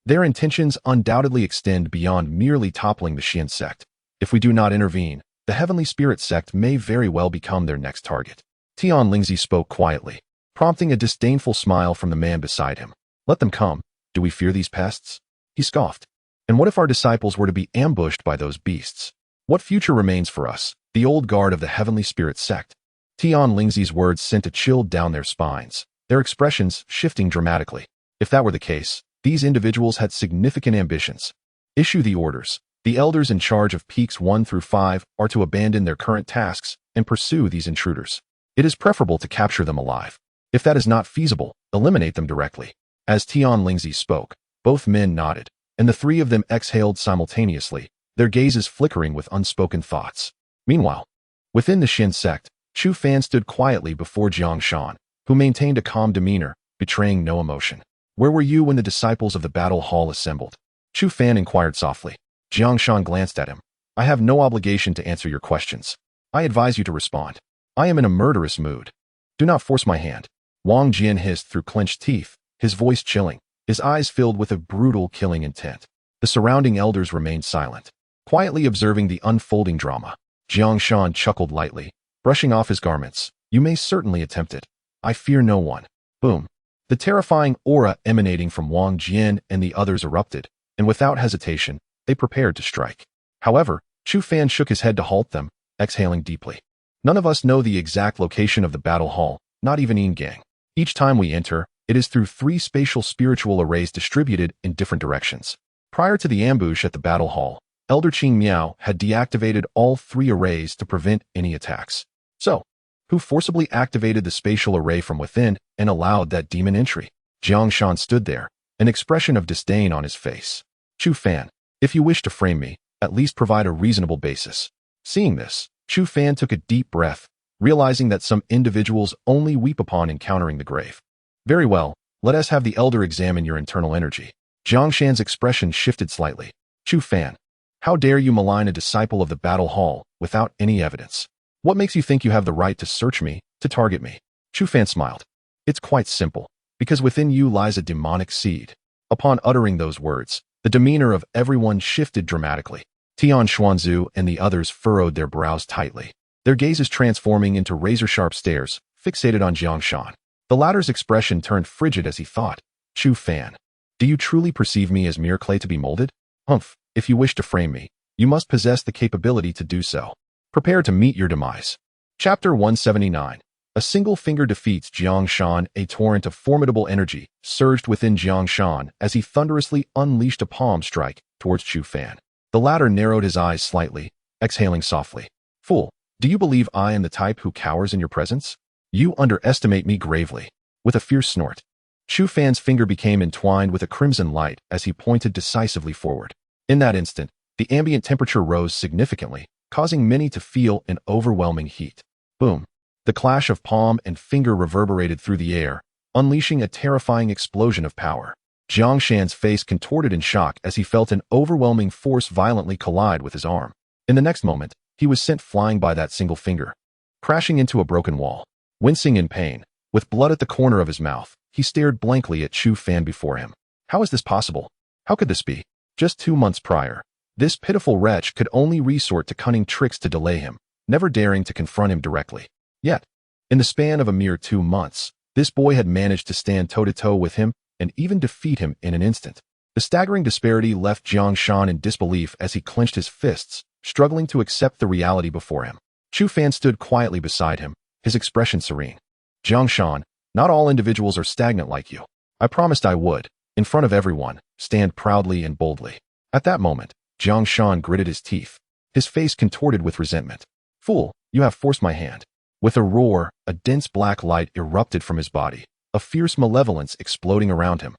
their intentions undoubtedly extend beyond merely toppling the Xian sect. If we do not intervene, the Heavenly Spirit sect may very well become their next target. Tian Lingzi spoke quietly, prompting a disdainful smile from the man beside him. Let them come. Do we fear these pests? He scoffed. And what if our disciples were to be ambushed by those beasts? What future remains for us, the old guard of the Heavenly Spirit sect? Tian Lingzi's words sent a chill down their spines, their expressions shifting dramatically. If that were the case, these individuals had significant ambitions. Issue the orders. The elders in charge of peaks 1 through 5 are to abandon their current tasks and pursue these intruders. It is preferable to capture them alive. If that is not feasible, eliminate them directly. As Tian Lingzi spoke, both men nodded, and the 3 of them exhaled simultaneously, their gazes flickering with unspoken thoughts. Meanwhile, within the Xin sect, Chu Fan stood quietly before Jiang Shan, who maintained a calm demeanor, betraying no emotion. Where were you when the disciples of the battle hall assembled? Chu Fan inquired softly. Jiang Shan glanced at him. I have no obligation to answer your questions. I advise you to respond. I am in a murderous mood. Do not force my hand. Wang Jian hissed through clenched teeth, his voice chilling, his eyes filled with a brutal killing intent. The surrounding elders remained silent, quietly observing the unfolding drama. Jiang Shan chuckled lightly, brushing off his garments. You may certainly attempt it. I fear no one. Boom. The terrifying aura emanating from Wang Jian and the others erupted, and without hesitation, they prepared to strike. However, Chu Fan shook his head to halt them, exhaling deeply. None of us know the exact location of the battle hall, not even Yin Gang. Each time we enter, it is through 3 spatial spiritual arrays distributed in different directions. Prior to the ambush at the battle hall, Elder Qing Miao had deactivated all 3 arrays to prevent any attacks. So, who forcibly activated the spatial array from within and allowed that demon entry? Jiang Shan stood there, an expression of disdain on his face. Chu Fan, if you wish to frame me, at least provide a reasonable basis. Seeing this, Chu Fan took a deep breath, realizing that some individuals only weep upon encountering the grave. Very well, let us have the elder examine your internal energy. Jiang Shan's expression shifted slightly. Chu Fan, how dare you malign a disciple of the battle hall without any evidence? What makes you think you have the right to search me, to target me? Chu Fan smiled. It's quite simple, because within you lies a demonic seed. Upon uttering those words, the demeanor of everyone shifted dramatically. Tian Xuanzu and the others furrowed their brows tightly, their gazes transforming into razor-sharp stares, fixated on Jiang Shan. The latter's expression turned frigid as he thought, Chu Fan, do you truly perceive me as mere clay to be molded? Humph, if you wish to frame me, you must possess the capability to do so. Prepare to meet your demise. Chapter 179. A single finger defeats Jiang Shan. A torrent of formidable energy surged within Jiang Shan as he thunderously unleashed a palm strike towards Chu Fan. The latter narrowed his eyes slightly, exhaling softly. Fool, do you believe I am the type who cowers in your presence? You underestimate me gravely. With a fierce snort, Chu Fan's finger became entwined with a crimson light as he pointed decisively forward. In that instant, the ambient temperature rose significantly, causing many to feel an overwhelming heat. Boom. The clash of palm and finger reverberated through the air, unleashing a terrifying explosion of power. Jiang Shan's face contorted in shock as he felt an overwhelming force violently collide with his arm. In the next moment, he was sent flying by that single finger, crashing into a broken wall. Wincing in pain, with blood at the corner of his mouth, he stared blankly at Chu Fan before him. How is this possible? How could this be? Just 2 months prior, this pitiful wretch could only resort to cunning tricks to delay him, never daring to confront him directly. Yet, in the span of a mere 2 months, this boy had managed to stand toe-to-toe with him and even defeat him in an instant. The staggering disparity left Jiang Shan in disbelief as he clenched his fists, struggling to accept the reality before him. Chu Fan stood quietly beside him, his expression serene. Jiang Shan, not all individuals are stagnant like you. I promised I would, in front of everyone, stand proudly and boldly. At that moment, Jiang Shan gritted his teeth, his face contorted with resentment. Fool, you have forced my hand. With a roar, a dense black light erupted from his body, a fierce malevolence exploding around him.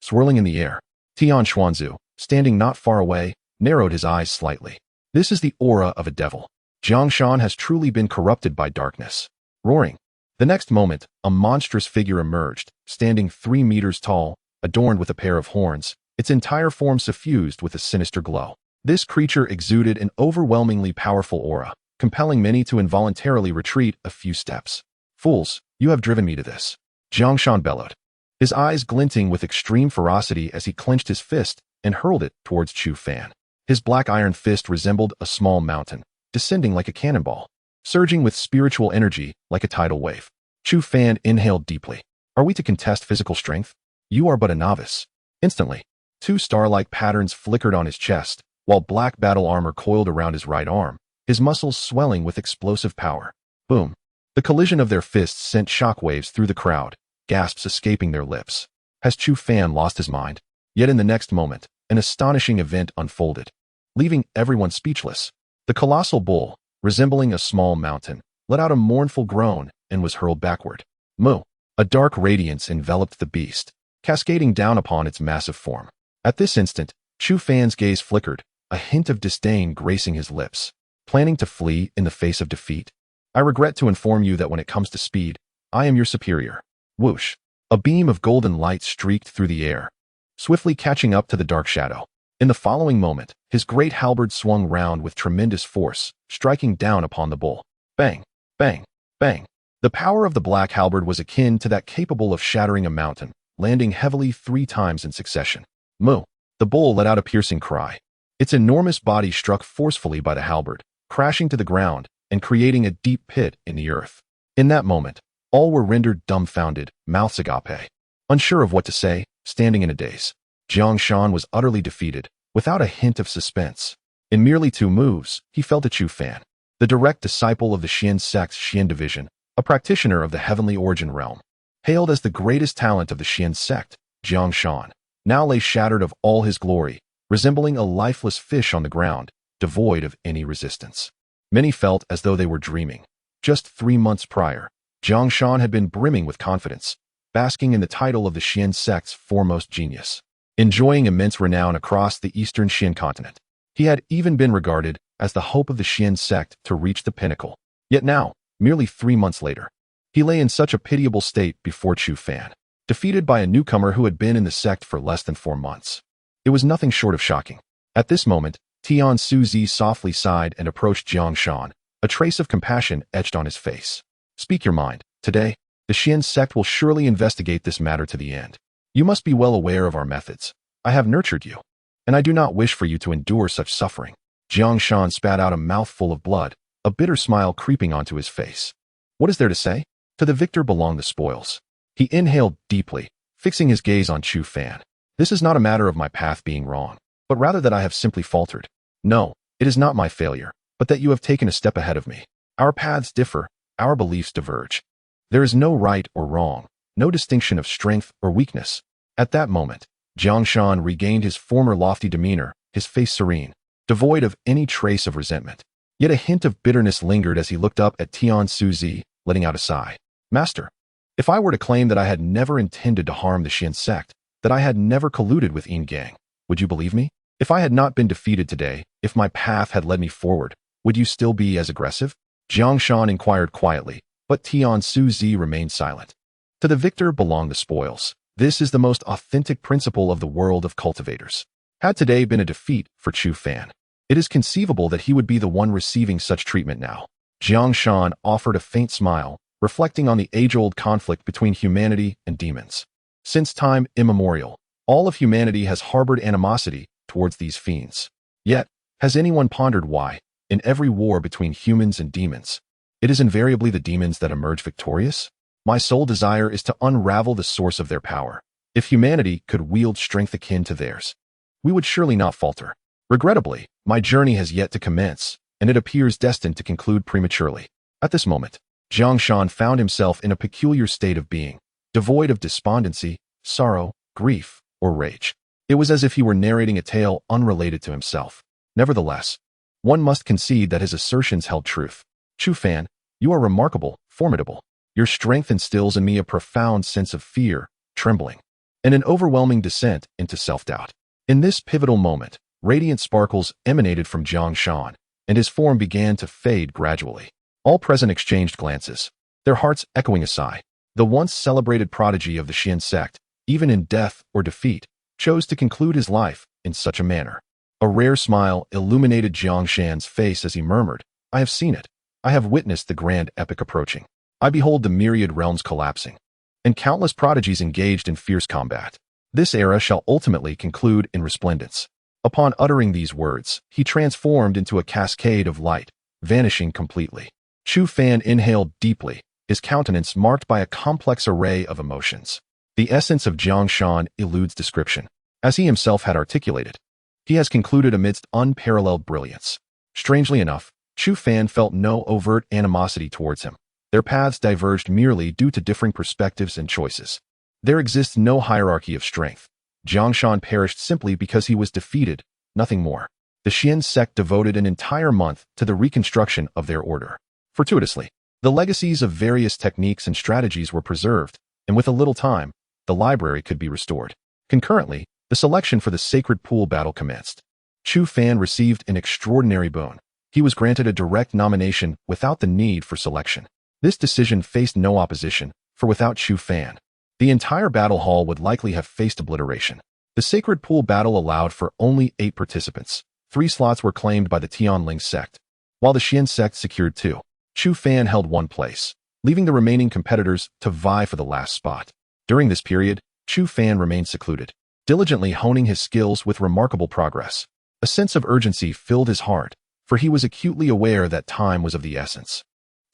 Swirling in the air, Tian Xuanzu, standing not far away, narrowed his eyes slightly. This is the aura of a devil. Jiang Shan has truly been corrupted by darkness. Roaring. The next moment, a monstrous figure emerged, standing 3 meters tall, adorned with a pair of horns, its entire form suffused with a sinister glow. This creature exuded an overwhelmingly powerful aura, compelling many to involuntarily retreat a few steps. Fools, you have driven me to this. Jiang Shan bellowed, his eyes glinting with extreme ferocity as he clenched his fist and hurled it towards Chu Fan. His black iron fist resembled a small mountain, descending like a cannonball, surging with spiritual energy like a tidal wave. Chu Fan inhaled deeply. Are we to contest physical strength? You are but a novice. Instantly, 2 star-like patterns flickered on his chest, while black battle armor coiled around his right arm, his muscles swelling with explosive power. Boom. The collision of their fists sent shockwaves through the crowd, gasps escaping their lips. Has Chu Fan lost his mind? Yet in the next moment, an astonishing event unfolded, leaving everyone speechless. The colossal bull, resembling a small mountain, let out a mournful groan and was hurled backward. Moo! A dark radiance enveloped the beast, cascading down upon its massive form. At this instant, Chu Fan's gaze flickered, a hint of disdain gracing his lips. Planning to flee in the face of defeat? I regret to inform you that when it comes to speed, I am your superior. Whoosh! A beam of golden light streaked through the air, swiftly catching up to the dark shadow. In the following moment, his great halberd swung round with tremendous force, striking down upon the bull. Bang! Bang! Bang! The power of the black halberd was akin to that capable of shattering a mountain, landing heavily 3 times in succession. Moo! The bull let out a piercing cry. Its enormous body struck forcefully by the halberd, crashing to the ground and creating a deep pit in the earth. In that moment, all were rendered dumbfounded, mouths agape, unsure of what to say, standing in a daze. Jiang Shan was utterly defeated, without a hint of suspense. In merely 2 moves, he fell to Chu Fan, the direct disciple of the Xian sect's Xian division, a practitioner of the heavenly origin realm. Hailed as the greatest talent of the Xian sect, Jiang Shan now lay shattered of all his glory, resembling a lifeless fish on the ground, devoid of any resistance. Many felt as though they were dreaming. Just 3 months prior, Jiang Shan had been brimming with confidence, basking in the title of the Xian sect's foremost genius, enjoying immense renown across the eastern Xian continent. He had even been regarded as the hope of the Xian sect to reach the pinnacle. Yet now, merely 3 months later, he lay in such a pitiable state before Chu Fan, defeated by a newcomer who had been in the sect for less than 4 months. It was nothing short of shocking. At this moment, Tian Suzi softly sighed and approached Jiang Shan, a trace of compassion etched on his face. Speak your mind. Today, the Xian sect will surely investigate this matter to the end. You must be well aware of our methods. I have nurtured you, and I do not wish for you to endure such suffering. Jiang Shan spat out a mouthful of blood, a bitter smile creeping onto his face. What is there to say? To the victor belong the spoils. He inhaled deeply, fixing his gaze on Chu Fan. This is not a matter of my path being wrong, but rather that I have simply faltered. No, it is not my failure, but that you have taken a step ahead of me. Our paths differ, our beliefs diverge. There is no right or wrong, no distinction of strength or weakness. At that moment, Jiang Shan regained his former lofty demeanor, his face serene, devoid of any trace of resentment. Yet a hint of bitterness lingered as he looked up at Tian Suzi, letting out a sigh. Master, if I were to claim that I had never intended to harm the Xian sect, that I had never colluded with Yin Gang, would you believe me? If I had not been defeated today, if my path had led me forward, would you still be as aggressive? Jiang Shan inquired quietly, but Tian Suzi remained silent. To the victor belong the spoils. This is the most authentic principle of the world of cultivators. Had today been a defeat for Chu Fan, it is conceivable that he would be the one receiving such treatment now. Jiang Shan offered a faint smile, reflecting on the age-old conflict between humanity and demons. Since time immemorial, all of humanity has harbored animosity towards these fiends. Yet, has anyone pondered why, in every war between humans and demons, it is invariably the demons that emerge victorious? My sole desire is to unravel the source of their power. If humanity could wield strength akin to theirs, we would surely not falter. Regrettably, my journey has yet to commence, and it appears destined to conclude prematurely. At this moment, Jiang Shan found himself in a peculiar state of being, devoid of despondency, sorrow, grief, or rage. It was as if he were narrating a tale unrelated to himself. Nevertheless, one must concede that his assertions held truth. Chu Fan, you are remarkable, formidable. Your strength instills in me a profound sense of fear, trembling, and an overwhelming descent into self-doubt. In this pivotal moment, radiant sparkles emanated from Jiang Shan, and his form began to fade gradually. All present exchanged glances, their hearts echoing a sigh. The once celebrated prodigy of the Xian sect, even in death or defeat, chose to conclude his life in such a manner. A rare smile illuminated Jiang Shan's face as he murmured, I have seen it. I have witnessed the grand epic approaching. I behold the myriad realms collapsing, and countless prodigies engaged in fierce combat. This era shall ultimately conclude in resplendence. Upon uttering these words, he transformed into a cascade of light, vanishing completely. Chu Fan inhaled deeply, his countenance marked by a complex array of emotions. The essence of Jiang Shan eludes description. As he himself had articulated, he has concluded amidst unparalleled brilliance. Strangely enough, Chu Fan felt no overt animosity towards him. Their paths diverged merely due to differing perspectives and choices. There exists no hierarchy of strength. Jiang Shan perished simply because he was defeated, nothing more. The Xian sect devoted an entire month to the reconstruction of their order. Fortuitously, the legacies of various techniques and strategies were preserved, and with a little time, the library could be restored. Concurrently, the selection for the sacred pool battle commenced. Chu Fan received an extraordinary boon. He was granted a direct nomination without the need for selection. This decision faced no opposition, for without Chu Fan, the entire battle hall would likely have faced obliteration. The sacred pool battle allowed for only 8 participants. 3 slots were claimed by the Tianling sect, while the Xian sect secured 2. Chu Fan held 1 place, leaving the remaining competitors to vie for the last spot. During this period, Chu Fan remained secluded, diligently honing his skills with remarkable progress. A sense of urgency filled his heart, for he was acutely aware that time was of the essence.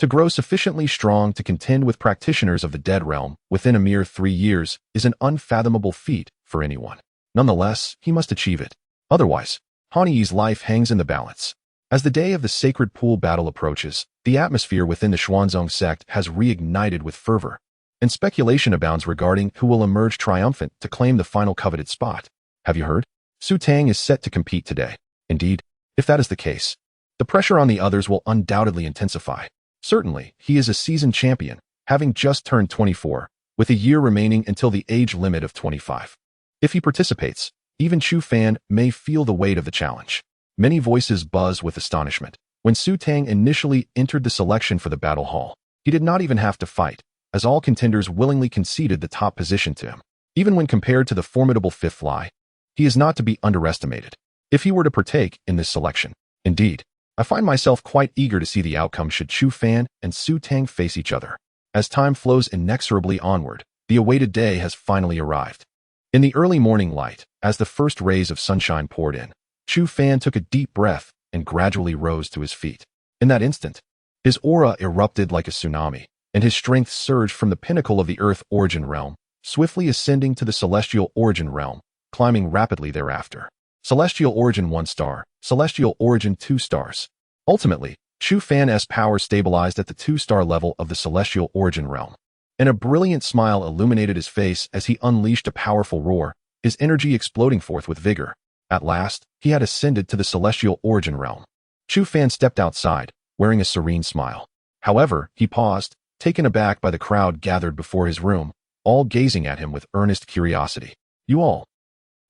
To grow sufficiently strong to contend with practitioners of the dead realm within a mere 3 years is an unfathomable feat for anyone. Nonetheless, he must achieve it. Otherwise, Han Yi's life hangs in the balance. As the day of the sacred pool battle approaches, the atmosphere within the Xuanzong sect has reignited with fervor, and speculation abounds regarding who will emerge triumphant to claim the final coveted spot. Have you heard? Su Tang is set to compete today. Indeed, if that is the case, the pressure on the others will undoubtedly intensify. Certainly, he is a seasoned champion, having just turned 24, with a year remaining until the age limit of 25. If he participates, even Chu Fan may feel the weight of the challenge. Many voices buzz with astonishment. When Su Tang initially entered the selection for the battle hall, he did not even have to fight, as all contenders willingly conceded the top position to him. Even when compared to the formidable Fifth Fly, he is not to be underestimated. If he were to partake in this selection, indeed, I find myself quite eager to see the outcome should Chu Fan and Su Tang face each other. As time flows inexorably onward, the awaited day has finally arrived. In the early morning light, as the first rays of sunshine poured in, Chu Fan took a deep breath and gradually rose to his feet. In that instant, his aura erupted like a tsunami, and his strength surged from the pinnacle of the Earth origin realm, swiftly ascending to the celestial origin realm, climbing rapidly thereafter. Celestial origin 1 star, celestial origin 2 stars. Ultimately, Chu Fan's power stabilized at the 2-star level of the celestial origin realm. And a brilliant smile illuminated his face as he unleashed a powerful roar, his energy exploding forth with vigor. At last, he had ascended to the celestial origin realm. Chu Fan stepped outside, wearing a serene smile. However, he paused, taken aback by the crowd gathered before his room, all gazing at him with earnest curiosity. "You all?"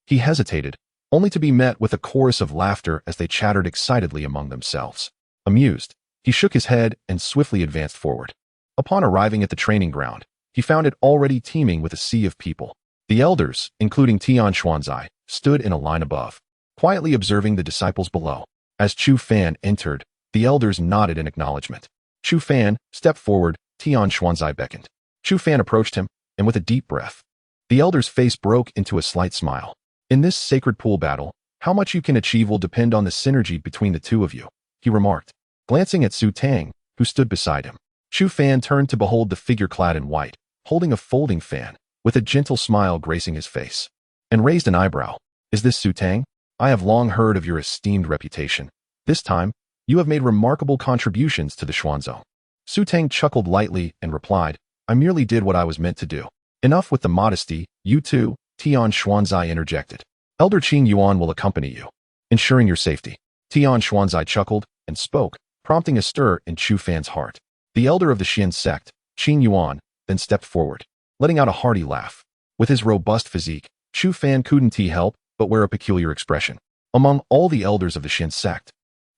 He hesitated, only to be met with a chorus of laughter as they chattered excitedly among themselves. Amused, he shook his head and swiftly advanced forward. Upon arriving at the training ground, he found it already teeming with a sea of people. The elders, including Tian Xuanzai, stood in a line above, quietly observing the disciples below. As Chu Fan entered, the elders nodded in acknowledgement. Chu Fan stepped forward, Tian Xuanzai beckoned. Chu Fan approached him, and with a deep breath, the elder's face broke into a slight smile. "In this sacred pool battle, how much you can achieve will depend on the synergy between the two of you," he remarked, glancing at Su Tang, who stood beside him. Chu Fan turned to behold the figure clad in white, holding a folding fan, with a gentle smile gracing his face, and raised an eyebrow. "Is this Su Tang? I have long heard of your esteemed reputation. This time, you have made remarkable contributions to the Xuanzong." Su Tang chuckled lightly and replied, "I merely did what I was meant to do." "Enough with the modesty, you two," Tian Xuanzai interjected. "Elder Qing Yuan will accompany you, ensuring your safety." Tian Xuanzai chuckled and spoke, prompting a stir in Chu Fan's heart. The elder of the Xian sect, Qing Yuan, then stepped forward, letting out a hearty laugh. With his robust physique, Chu Fan couldn't help but wear a peculiar expression. Among all the elders of the Xian sect,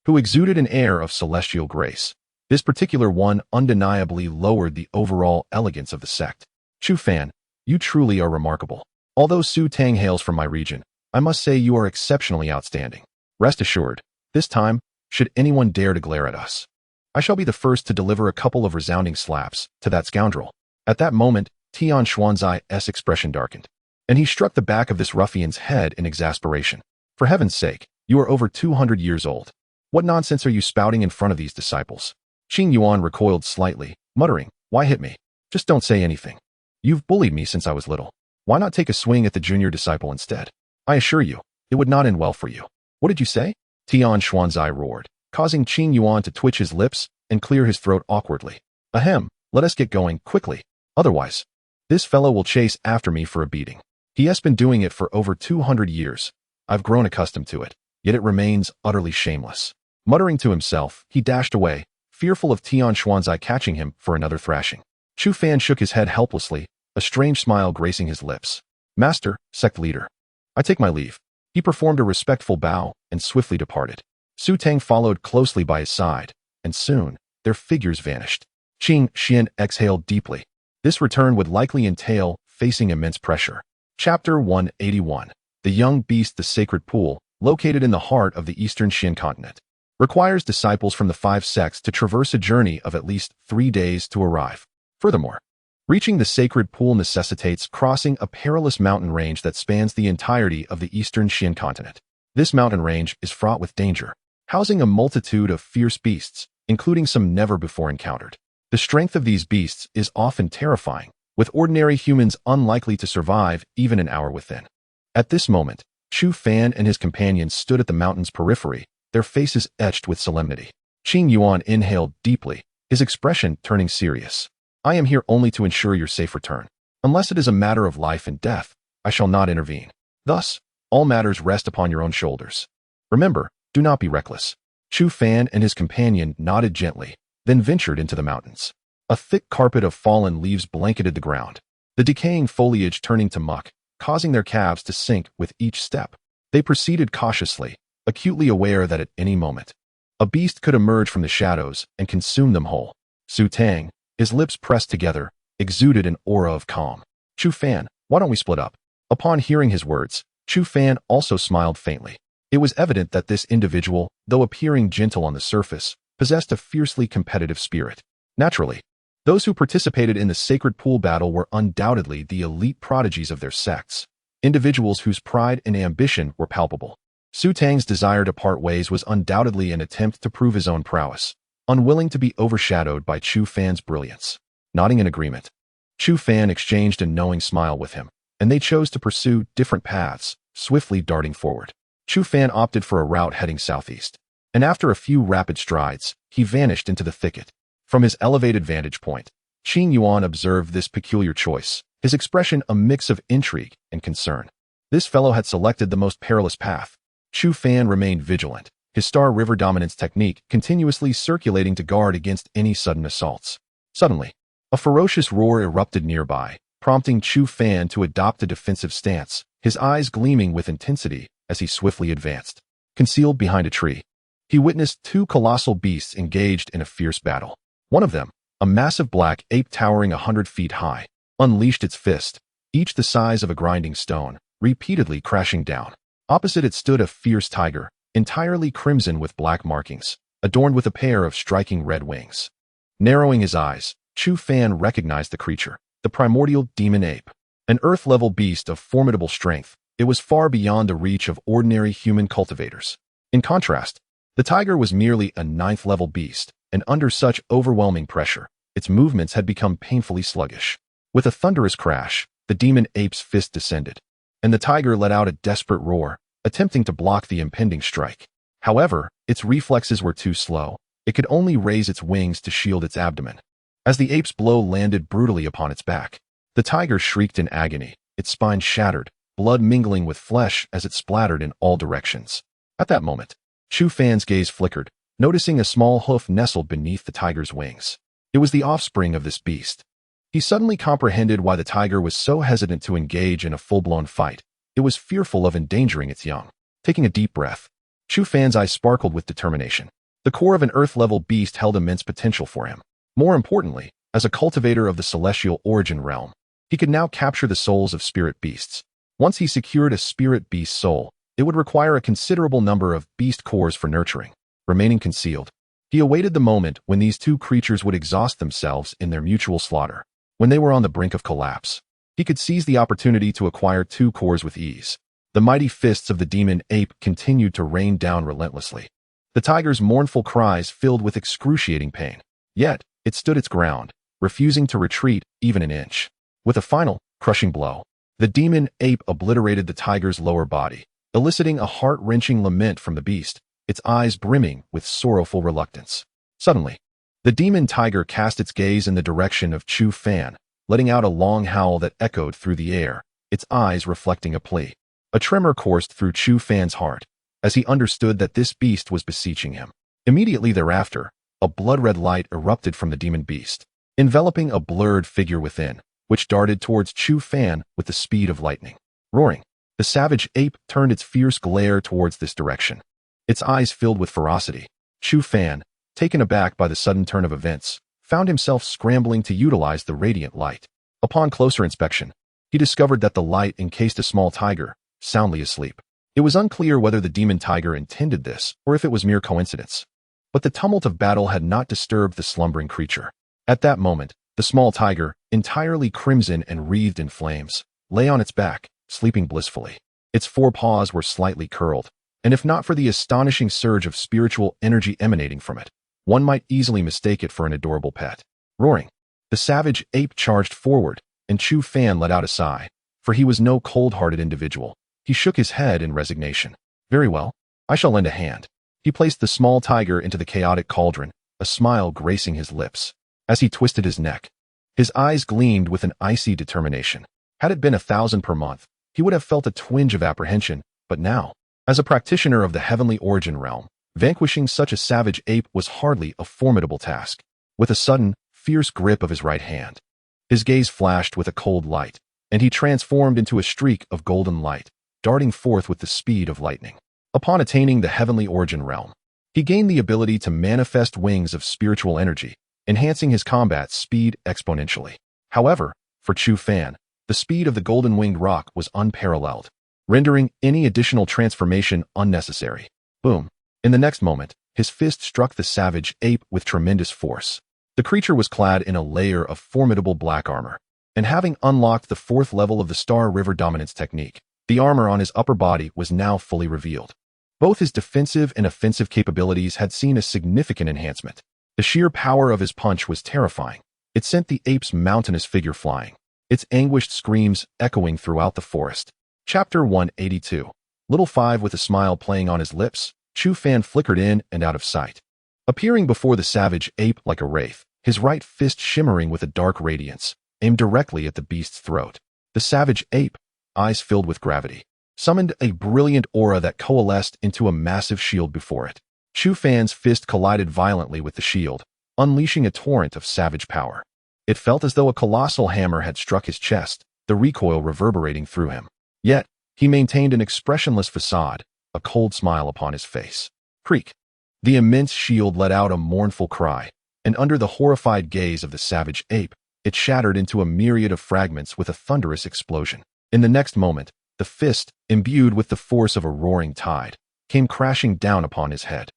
who exuded an air of celestial grace, this particular one undeniably lowered the overall elegance of the sect. "Chu Fan, you truly are remarkable. Although Su Tang hails from my region, I must say you are exceptionally outstanding. Rest assured, this time, should anyone dare to glare at us, I shall be the first to deliver a couple of resounding slaps to that scoundrel." At that moment, Tian Xuanzai's expression darkened, and he struck the back of this ruffian's head in exasperation. "For heaven's sake, you are over 200 years old. What nonsense are you spouting in front of these disciples?" Qing Yuan recoiled slightly, muttering, "Why hit me? Just don't say anything. You've bullied me since I was little. Why not take a swing at the junior disciple instead? I assure you, it would not end well for you." "What did you say?" Tian Xuanzai roared, causing Qing Yuan to twitch his lips and clear his throat awkwardly. "Ahem, let us get going, quickly. Otherwise, this fellow will chase after me for a beating. He has been doing it for over 200 years. I've grown accustomed to it, yet it remains utterly shameless." Muttering to himself, he dashed away, fearful of Tian Xuanzai catching him for another thrashing. Chu Fan shook his head helplessly, a strange smile gracing his lips. "Master, sect leader, I take my leave." He performed a respectful bow and swiftly departed. Su Tang followed closely by his side, and soon, their figures vanished. Qing Xian exhaled deeply. This return would likely entail facing immense pressure. Chapter 181. The Young Beast. The Sacred Pool, located in the heart of the eastern Xian continent, requires disciples from the 5 sects to traverse a journey of at least 3 days to arrive. Furthermore, reaching the sacred pool necessitates crossing a perilous mountain range that spans the entirety of the eastern Xian continent. This mountain range is fraught with danger, housing a multitude of fierce beasts, including some never before encountered. The strength of these beasts is often terrifying, with ordinary humans unlikely to survive even an hour within. At this moment, Chu Fan and his companions stood at the mountain's periphery, their faces etched with solemnity. Qing Yuan inhaled deeply, his expression turning serious. "I am here only to ensure your safe return. Unless it is a matter of life and death, I shall not intervene. Thus, all matters rest upon your own shoulders. Remember, do not be reckless." Chu Fan and his companion nodded gently, then ventured into the mountains. A thick carpet of fallen leaves blanketed the ground, the decaying foliage turning to muck, causing their calves to sink with each step. They proceeded cautiously, acutely aware that at any moment, a beast could emerge from the shadows and consume them whole. Su Tang, his lips pressed together, exuded an aura of calm. "Chu Fan, why don't we split up?" Upon hearing his words, Chu Fan also smiled faintly. It was evident that this individual, though appearing gentle on the surface, possessed a fiercely competitive spirit. Naturally, those who participated in the sacred pool battle were undoubtedly the elite prodigies of their sects, individuals whose pride and ambition were palpable. Su Tang's desire to part ways was undoubtedly an attempt to prove his own prowess, unwilling to be overshadowed by Chu Fan's brilliance. Nodding in agreement, Chu Fan exchanged a knowing smile with him, and they chose to pursue different paths, swiftly darting forward. Chu Fan opted for a route heading southeast, and after a few rapid strides, he vanished into the thicket. From his elevated vantage point, Qing Yuan observed this peculiar choice, his expression a mix of intrigue and concern. This fellow had selected the most perilous path. Chu Fan remained vigilant, his Star River dominance technique continuously circulating to guard against any sudden assaults. Suddenly, a ferocious roar erupted nearby, prompting Chu Fan to adopt a defensive stance, his eyes gleaming with intensity as he swiftly advanced. Concealed behind a tree, he witnessed two colossal beasts engaged in a fierce battle. One of them, a massive black ape towering 100 feet high, unleashed its fist, each the size of a grinding stone, repeatedly crashing down. Opposite it stood a fierce tiger, entirely crimson with black markings, adorned with a pair of striking red wings. Narrowing his eyes, Chu Fan recognized the creature, the primordial demon ape. An earth-level beast of formidable strength, it was far beyond the reach of ordinary human cultivators. In contrast, the tiger was merely a 9th-level beast, and under such overwhelming pressure, its movements had become painfully sluggish. With a thunderous crash, the demon ape's fist descended, and the tiger let out a desperate roar, attempting to block the impending strike. However, its reflexes were too slow. It could only raise its wings to shield its abdomen. As the ape's blow landed brutally upon its back, the tiger shrieked in agony, its spine shattered, blood mingling with flesh as it splattered in all directions. At that moment, Chu Fan's gaze flickered, noticing a small hoof nestled beneath the tiger's wings. It was the offspring of this beast. He suddenly comprehended why the tiger was so hesitant to engage in a full-blown fight. It was fearful of endangering its young. Taking a deep breath, Chu Fan's eyes sparkled with determination. The core of an earth-level beast held immense potential for him. More importantly, as a cultivator of the celestial origin realm, he could now capture the souls of spirit beasts. Once he secured a spirit beast soul, it would require a considerable number of beast cores for nurturing. Remaining concealed, he awaited the moment when these two creatures would exhaust themselves in their mutual slaughter. When they were on the brink of collapse, he could seize the opportunity to acquire 2 cores with ease. The mighty fists of the demon ape continued to rain down relentlessly. The tiger's mournful cries filled with excruciating pain. Yet, it stood its ground, refusing to retreat even an inch. With a final, crushing blow, the demon ape obliterated the tiger's lower body, eliciting a heart-wrenching lament from the beast, its eyes brimming with sorrowful reluctance. Suddenly, the demon tiger cast its gaze in the direction of Chu Fan, letting out a long howl that echoed through the air, its eyes reflecting a plea. A tremor coursed through Chu Fan's heart, as he understood that this beast was beseeching him. Immediately thereafter, a blood-red light erupted from the demon beast, enveloping a blurred figure within, which darted towards Chu Fan with the speed of lightning. Roaring, the savage ape turned its fierce glare towards this direction. Its eyes filled with ferocity. Chu Fan, taken aback by the sudden turn of events, found himself scrambling to utilize the radiant light. Upon closer inspection, he discovered that the light encased a small tiger, soundly asleep. It was unclear whether the demon tiger intended this or if it was mere coincidence. But the tumult of battle had not disturbed the slumbering creature. At that moment, the small tiger, entirely crimson and wreathed in flames, lay on its back, sleeping blissfully. Its 4 paws were slightly curled, and if not for the astonishing surge of spiritual energy emanating from it, one might easily mistake it for an adorable pet. Roaring, the savage ape charged forward, and Chu Fan let out a sigh, for he was no cold-hearted individual. He shook his head in resignation. Very well, I shall lend a hand. He placed the small tiger into the chaotic cauldron, a smile gracing his lips. As he twisted his neck, his eyes gleamed with an icy determination. Had it been 1,000 per month, he would have felt a twinge of apprehension, but now, as a practitioner of the heavenly origin realm, vanquishing such a savage ape was hardly a formidable task. With a sudden, fierce grip of his right hand, his gaze flashed with a cold light, and he transformed into a streak of golden light, darting forth with the speed of lightning. Upon attaining the heavenly origin realm, he gained the ability to manifest wings of spiritual energy, enhancing his combat speed exponentially. However, for Chu Fan, the speed of the golden-winged roc was unparalleled. rendering any additional transformation unnecessary. Boom. In the next moment, his fist struck the savage ape with tremendous force. The creature was clad in a layer of formidable black armor, and having unlocked the 4th level of the Star River Dominance technique, the armor on his upper body was now fully revealed. Both his defensive and offensive capabilities had seen a significant enhancement. The sheer power of his punch was terrifying. It sent the ape's mountainous figure flying, its anguished screams echoing throughout the forest. Chapter 182. Little Five with a smile playing on his lips, Chu Fan flickered in and out of sight, appearing before the savage ape like a wraith, his right fist shimmering with a dark radiance, aimed directly at the beast's throat. The savage ape, eyes filled with gravity, summoned a brilliant aura that coalesced into a massive shield before it. Chu Fan's fist collided violently with the shield, unleashing a torrent of savage power. It felt as though a colossal hammer had struck his chest, the recoil reverberating through him. Yet, he maintained an expressionless facade, a cold smile upon his face. Creak. The immense shield let out a mournful cry, and under the horrified gaze of the savage ape, it shattered into a myriad of fragments with a thunderous explosion. In the next moment, the fist, imbued with the force of a roaring tide, came crashing down upon his head.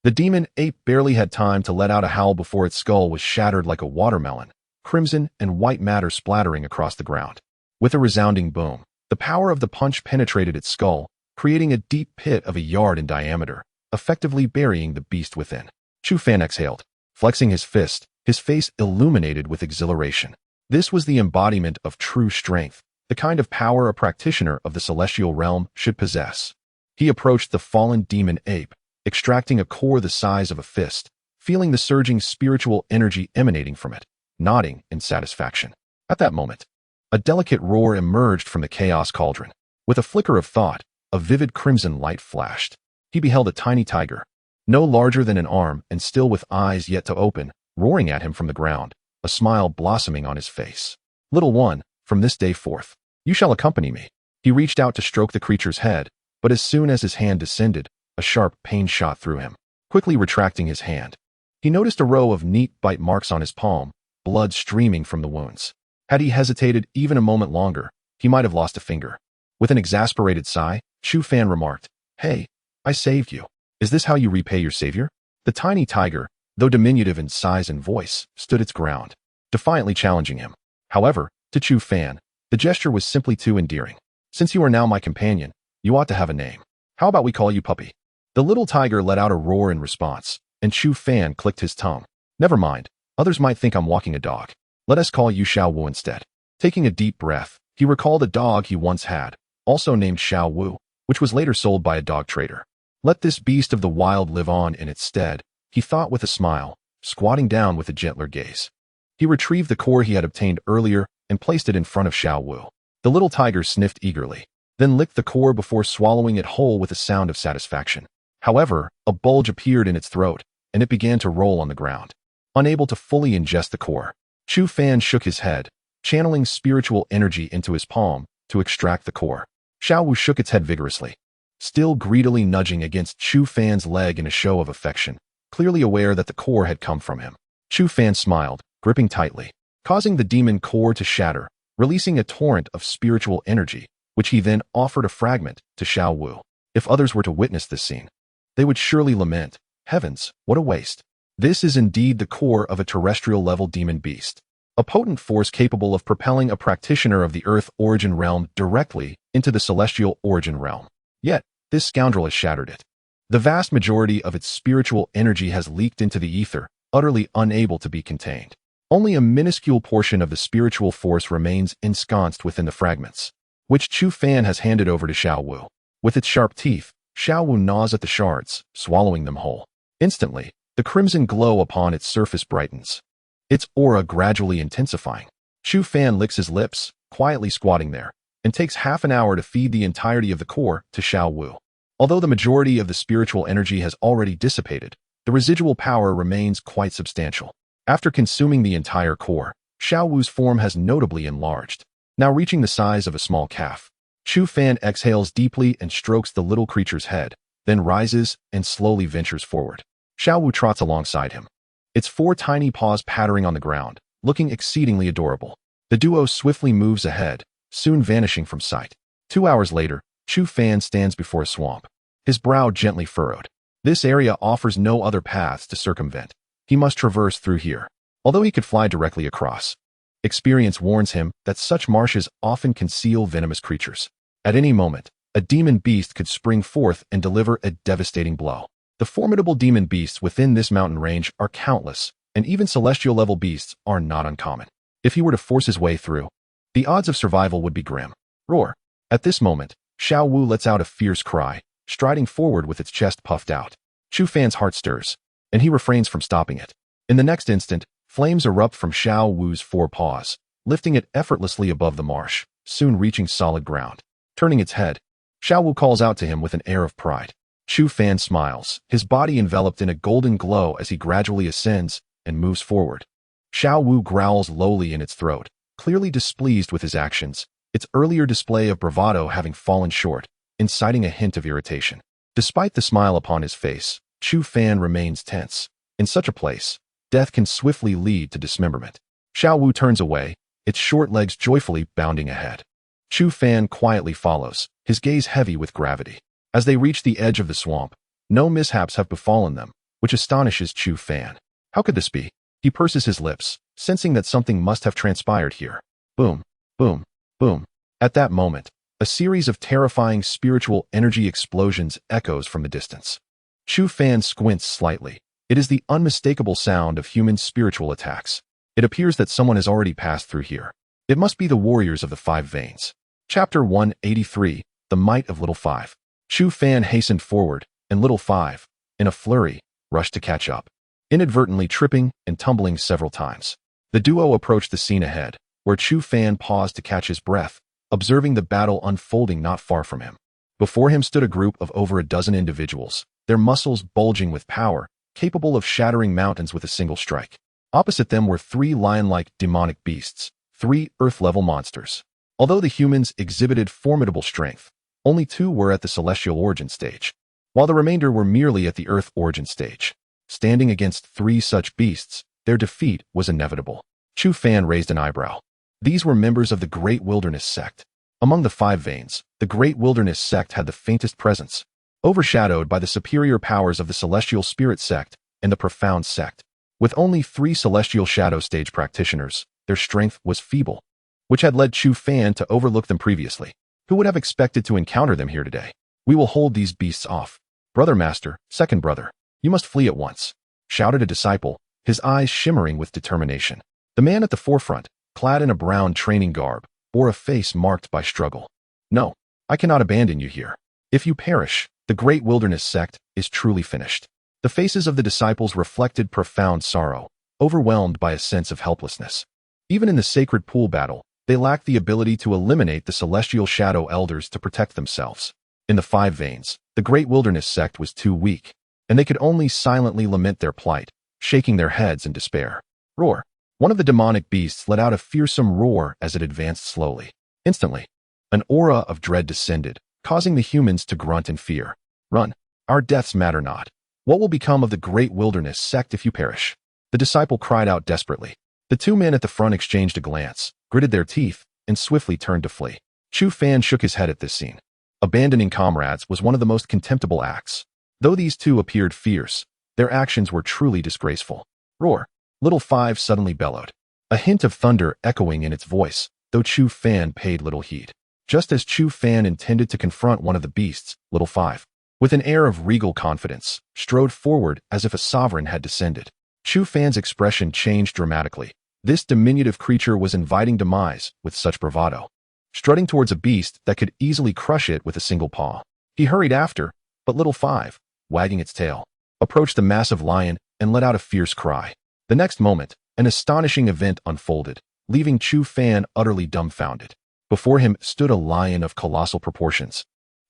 The demon ape barely had time to let out a howl before its skull was shattered like a watermelon, crimson and white matter splattering across the ground. With a resounding boom, the power of the punch penetrated its skull, creating a deep pit of a yard in diameter, effectively burying the beast within. Chu Fan exhaled, flexing his fist, his face illuminated with exhilaration. This was the embodiment of true strength, the kind of power a practitioner of the celestial realm should possess. He approached the fallen demon ape, extracting a core the size of a fist, feeling the surging spiritual energy emanating from it, nodding in satisfaction. At that moment, a delicate roar emerged from the chaos cauldron. With a flicker of thought, a vivid crimson light flashed. He beheld a tiny tiger, no larger than an arm and still with eyes yet to open, roaring at him from the ground, a smile blossoming on his face. Little one, from this day forth, you shall accompany me. He reached out to stroke the creature's head, but as soon as his hand descended, a sharp pain shot through him. Quickly retracting his hand, he noticed a row of neat bite marks on his palm, blood streaming from the wounds. Had he hesitated even a moment longer, he might have lost a finger. With an exasperated sigh, Chu Fan remarked, "Hey, I saved you. Is this how you repay your savior?" The tiny tiger, though diminutive in size and voice, stood its ground, defiantly challenging him. However, to Chu Fan, the gesture was simply too endearing. "Since you are now my companion, you ought to have a name. How about we call you Puppy?" The little tiger let out a roar in response, and Chu Fan clicked his tongue. "Never mind, others might think I'm walking a dog. Let us call you Xiao Wu instead." Taking a deep breath, he recalled a dog he once had, also named Xiao Wu, which was later sold by a dog trader. Let this beast of the wild live on in its stead, he thought with a smile, squatting down with a gentler gaze. He retrieved the core he had obtained earlier and placed it in front of Xiao Wu. The little tiger sniffed eagerly, then licked the core before swallowing it whole with a sound of satisfaction. However, a bulge appeared in its throat, and it began to roll on the ground. Unable to fully ingest the core, Chu Fan shook his head, channeling spiritual energy into his palm to extract the core. Xiao Wu shook its head vigorously, still greedily nudging against Chu Fan's leg in a show of affection, clearly aware that the core had come from him. Chu Fan smiled, gripping tightly, causing the demon core to shatter, releasing a torrent of spiritual energy, which he then offered a fragment to Xiao Wu. If others were to witness this scene, they would surely lament, "Heavens, what a waste." This is indeed the core of a terrestrial-level demon beast, a potent force capable of propelling a practitioner of the Earth origin realm directly into the celestial origin realm. Yet, this scoundrel has shattered it. The vast majority of its spiritual energy has leaked into the ether, utterly unable to be contained. Only a minuscule portion of the spiritual force remains ensconced within the fragments, which Chu Fan has handed over to Xiao Wu. With its sharp teeth, Xiao Wu gnaws at the shards, swallowing them whole. Instantly, the crimson glow upon its surface brightens, its aura gradually intensifying. Chu Fan licks his lips, quietly squatting there, and takes half an hour to feed the entirety of the core to Xiao Wu. Although the majority of the spiritual energy has already dissipated, the residual power remains quite substantial. After consuming the entire core, Xiao Wu's form has notably enlarged, now reaching the size of a small calf. Chu Fan exhales deeply and strokes the little creature's head, then rises and slowly ventures forward. Xiao Wu trots alongside him, its four tiny paws pattering on the ground, looking exceedingly adorable. The duo swiftly moves ahead, soon vanishing from sight. 2 hours later, Chu Fan stands before a swamp, his brow gently furrowed. This area offers no other paths to circumvent. He must traverse through here, although he could fly directly across. Experience warns him that such marshes often conceal venomous creatures. At any moment, a demon beast could spring forth and deliver a devastating blow. The formidable demon beasts within this mountain range are countless, and even celestial-level beasts are not uncommon. If he were to force his way through, the odds of survival would be grim. Roar. At this moment, Xiao Wu lets out a fierce cry, striding forward with its chest puffed out. Chu Fan's heart stirs, and he refrains from stopping it. In the next instant, flames erupt from Xiao Wu's four paws, lifting it effortlessly above the marsh, soon reaching solid ground. Turning its head, Xiao Wu calls out to him with an air of pride. Chu Fan smiles, his body enveloped in a golden glow as he gradually ascends and moves forward. Xiao Wu growls lowly in its throat, clearly displeased with his actions, its earlier display of bravado having fallen short, inciting a hint of irritation. Despite the smile upon his face, Chu Fan remains tense. In such a place, death can swiftly lead to dismemberment. Xiao Wu turns away, its short legs joyfully bounding ahead. Chu Fan quietly follows, his gaze heavy with gravity. As they reach the edge of the swamp, no mishaps have befallen them, which astonishes Chu Fan. How could this be? He purses his lips, sensing that something must have transpired here. Boom, boom, boom. At that moment, a series of terrifying spiritual energy explosions echoes from the distance. Chu Fan squints slightly. It is the unmistakable sound of human spiritual attacks. It appears that someone has already passed through here. It must be the warriors of the Five Veins. Chapter 183, The Might of Little Five. Chu Fan hastened forward, and Little Five, in a flurry, rushed to catch up, inadvertently tripping and tumbling several times. The duo approached the scene ahead, where Chu Fan paused to catch his breath, observing the battle unfolding not far from him. Before him stood a group of over a dozen individuals, their muscles bulging with power, capable of shattering mountains with a single strike. Opposite them were three lion-like demonic beasts, three Earth-level monsters. Although the humans exhibited formidable strength, only two were at the celestial origin stage, while the remainder were merely at the Earth origin stage. Standing against three such beasts, their defeat was inevitable. Chu Fan raised an eyebrow. These were members of the Great Wilderness Sect. Among the Five Veins, the Great Wilderness Sect had the faintest presence, overshadowed by the superior powers of the Celestial Spirit Sect and the Profound Sect. With only three Celestial Shadow Stage practitioners, their strength was feeble, which had led Chu Fan to overlook them previously. Who would have expected to encounter them here today? We will hold these beasts off. Brother Master, second brother, you must flee at once, shouted a disciple, his eyes shimmering with determination. The man at the forefront, clad in a brown training garb, bore a face marked by struggle. No, I cannot abandon you here. If you perish, the Great Wilderness Sect is truly finished. The faces of the disciples reflected profound sorrow, overwhelmed by a sense of helplessness. Even in the sacred pool battle, they lacked the ability to eliminate the Celestial Shadow Elders to protect themselves. In the Five Veins, the Great Wilderness Sect was too weak, and they could only silently lament their plight, shaking their heads in despair. Roar. One of the demonic beasts let out a fearsome roar as it advanced slowly. Instantly, an aura of dread descended, causing the humans to grunt in fear. Run. Our deaths matter not. What will become of the Great Wilderness Sect if you perish? The disciple cried out desperately. The two men at the front exchanged a glance, gritted their teeth, and swiftly turned to flee. Chu Fan shook his head at this scene. Abandoning comrades was one of the most contemptible acts. Though these two appeared fierce, their actions were truly disgraceful. Roar. Little Five suddenly bellowed, a hint of thunder echoing in its voice, though Chu Fan paid little heed. Just as Chu Fan intended to confront one of the beasts, Little Five, with an air of regal confidence, strode forward as if a sovereign had descended. Chu Fan's expression changed dramatically. This diminutive creature was inviting demise with such bravado, strutting towards a beast that could easily crush it with a single paw. He hurried after, but Little Five, wagging its tail, approached the massive lion and let out a fierce cry. The next moment, an astonishing event unfolded, leaving Chu Fan utterly dumbfounded. Before him stood a lion of colossal proportions,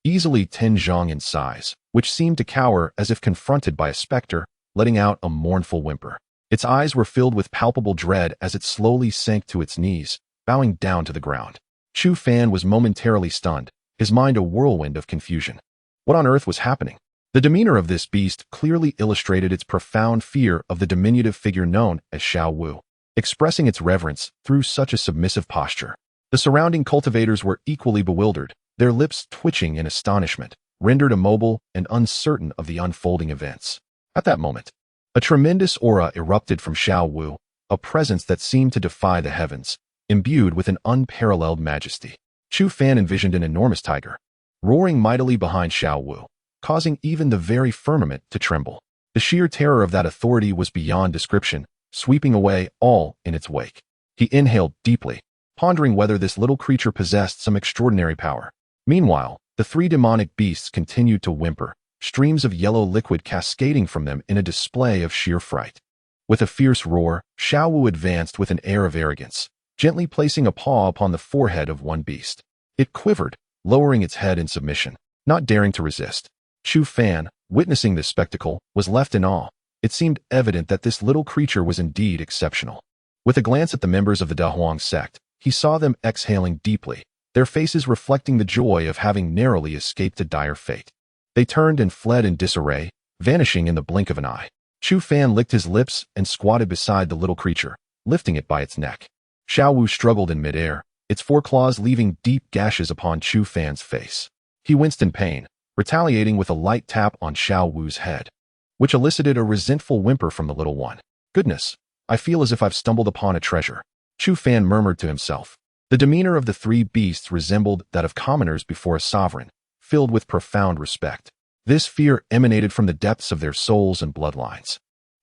easily 10 zhang in size, which seemed to cower as if confronted by a specter, letting out a mournful whimper. Its eyes were filled with palpable dread as it slowly sank to its knees, bowing down to the ground. Chu Fan was momentarily stunned, his mind a whirlwind of confusion. What on earth was happening? The demeanor of this beast clearly illustrated its profound fear of the diminutive figure known as Xiao Wu, expressing its reverence through such a submissive posture. The surrounding cultivators were equally bewildered, their lips twitching in astonishment, rendered immobile and uncertain of the unfolding events. At that moment, a tremendous aura erupted from Xiao Wu, a presence that seemed to defy the heavens, imbued with an unparalleled majesty. Chu Fan envisioned an enormous tiger, roaring mightily behind Xiao Wu, causing even the very firmament to tremble. The sheer terror of that authority was beyond description, sweeping away all in its wake. He inhaled deeply, pondering whether this little creature possessed some extraordinary power. Meanwhile, the three demonic beasts continued to whimper, streams of yellow liquid cascading from them in a display of sheer fright. With a fierce roar, Xiao Wu advanced with an air of arrogance, gently placing a paw upon the forehead of one beast. It quivered, lowering its head in submission, not daring to resist. Chu Fan, witnessing this spectacle, was left in awe. It seemed evident that this little creature was indeed exceptional. With a glance at the members of the Dahuang sect, he saw them exhaling deeply, their faces reflecting the joy of having narrowly escaped a dire fate. They turned and fled in disarray, vanishing in the blink of an eye. Chu Fan licked his lips and squatted beside the little creature, lifting it by its neck. Xiao Wu struggled in midair, its foreclaws leaving deep gashes upon Chu Fan's face. He winced in pain, retaliating with a light tap on Xiao Wu's head, which elicited a resentful whimper from the little one. Goodness, I feel as if I've stumbled upon a treasure, Chu Fan murmured to himself. The demeanor of the three beasts resembled that of commoners before a sovereign, filled with profound respect. This fear emanated from the depths of their souls and bloodlines.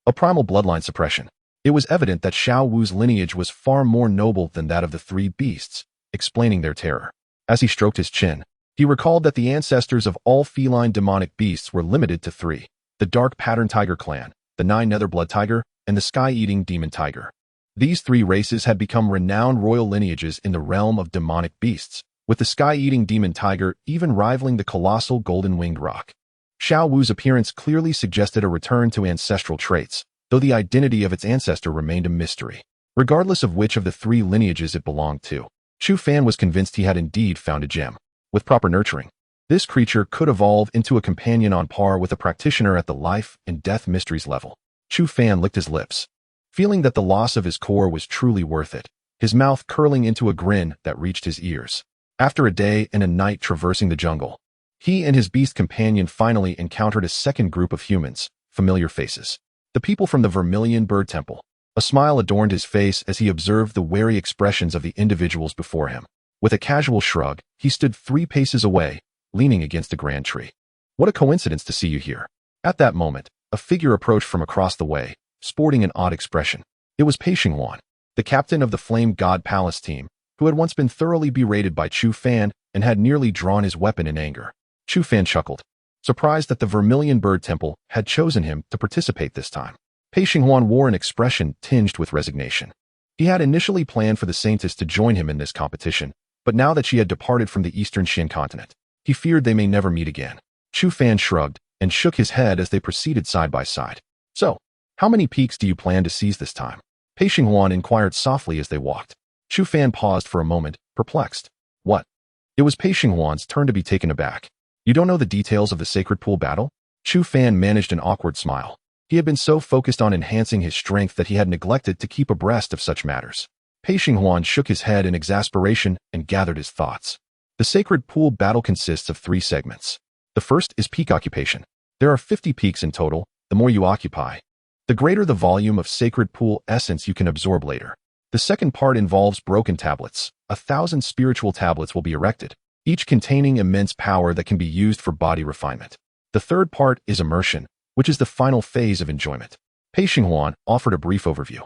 A primal bloodline suppression. It was evident that Xiao Wu's lineage was far more noble than that of the three beasts, explaining their terror. As he stroked his chin, he recalled that the ancestors of all feline demonic beasts were limited to three: the dark pattern tiger clan, the nine nether blood tiger, and the sky-eating demon tiger. These three races had become renowned royal lineages in the realm of demonic beasts, with the sky-eating demon tiger even rivaling the colossal golden-winged roc. Xiao Wu's appearance clearly suggested a return to ancestral traits, though the identity of its ancestor remained a mystery. Regardless of which of the three lineages it belonged to, Chu Fan was convinced he had indeed found a gem. With proper nurturing, this creature could evolve into a companion on par with a practitioner at the life and death mysteries level. Chu Fan licked his lips, feeling that the loss of his core was truly worth it, his mouth curling into a grin that reached his ears. After a day and a night traversing the jungle, he and his beast companion finally encountered a second group of humans, familiar faces. The people from the Vermilion Bird Temple. A smile adorned his face as he observed the wary expressions of the individuals before him. With a casual shrug, he stood 3 paces away, leaning against a grand tree. What a coincidence to see you here. At that moment, a figure approached from across the way, sporting an odd expression. It was Pei Xinghuan, the captain of the Flame God Palace team, who had once been thoroughly berated by Chu Fan and had nearly drawn his weapon in anger. Chu Fan chuckled, surprised that the Vermilion Bird Temple had chosen him to participate this time. Pei Xinghuan wore an expression tinged with resignation. He had initially planned for the Saintess to join him in this competition, but now that she had departed from the eastern Xin continent, he feared they may never meet again. Chu Fan shrugged and shook his head as they proceeded side by side. So, how many peaks do you plan to seize this time? Pei Xinghuan inquired softly as they walked. Chu Fan paused for a moment, perplexed. What? It was Pei Xinghuan's turn to be taken aback. You don't know the details of the Sacred Pool battle? Chu Fan managed an awkward smile. He had been so focused on enhancing his strength that he had neglected to keep abreast of such matters. Pei Xinghuan shook his head in exasperation and gathered his thoughts. The Sacred Pool battle consists of 3 segments. The first is peak occupation. There are 50 peaks in total. The more you occupy, the greater the volume of Sacred Pool essence you can absorb later. The second part involves broken tablets. 1,000 spiritual tablets will be erected, each containing immense power that can be used for body refinement. The third part is immersion, which is the final phase of enjoyment. Pei Xinghuan offered a brief overview,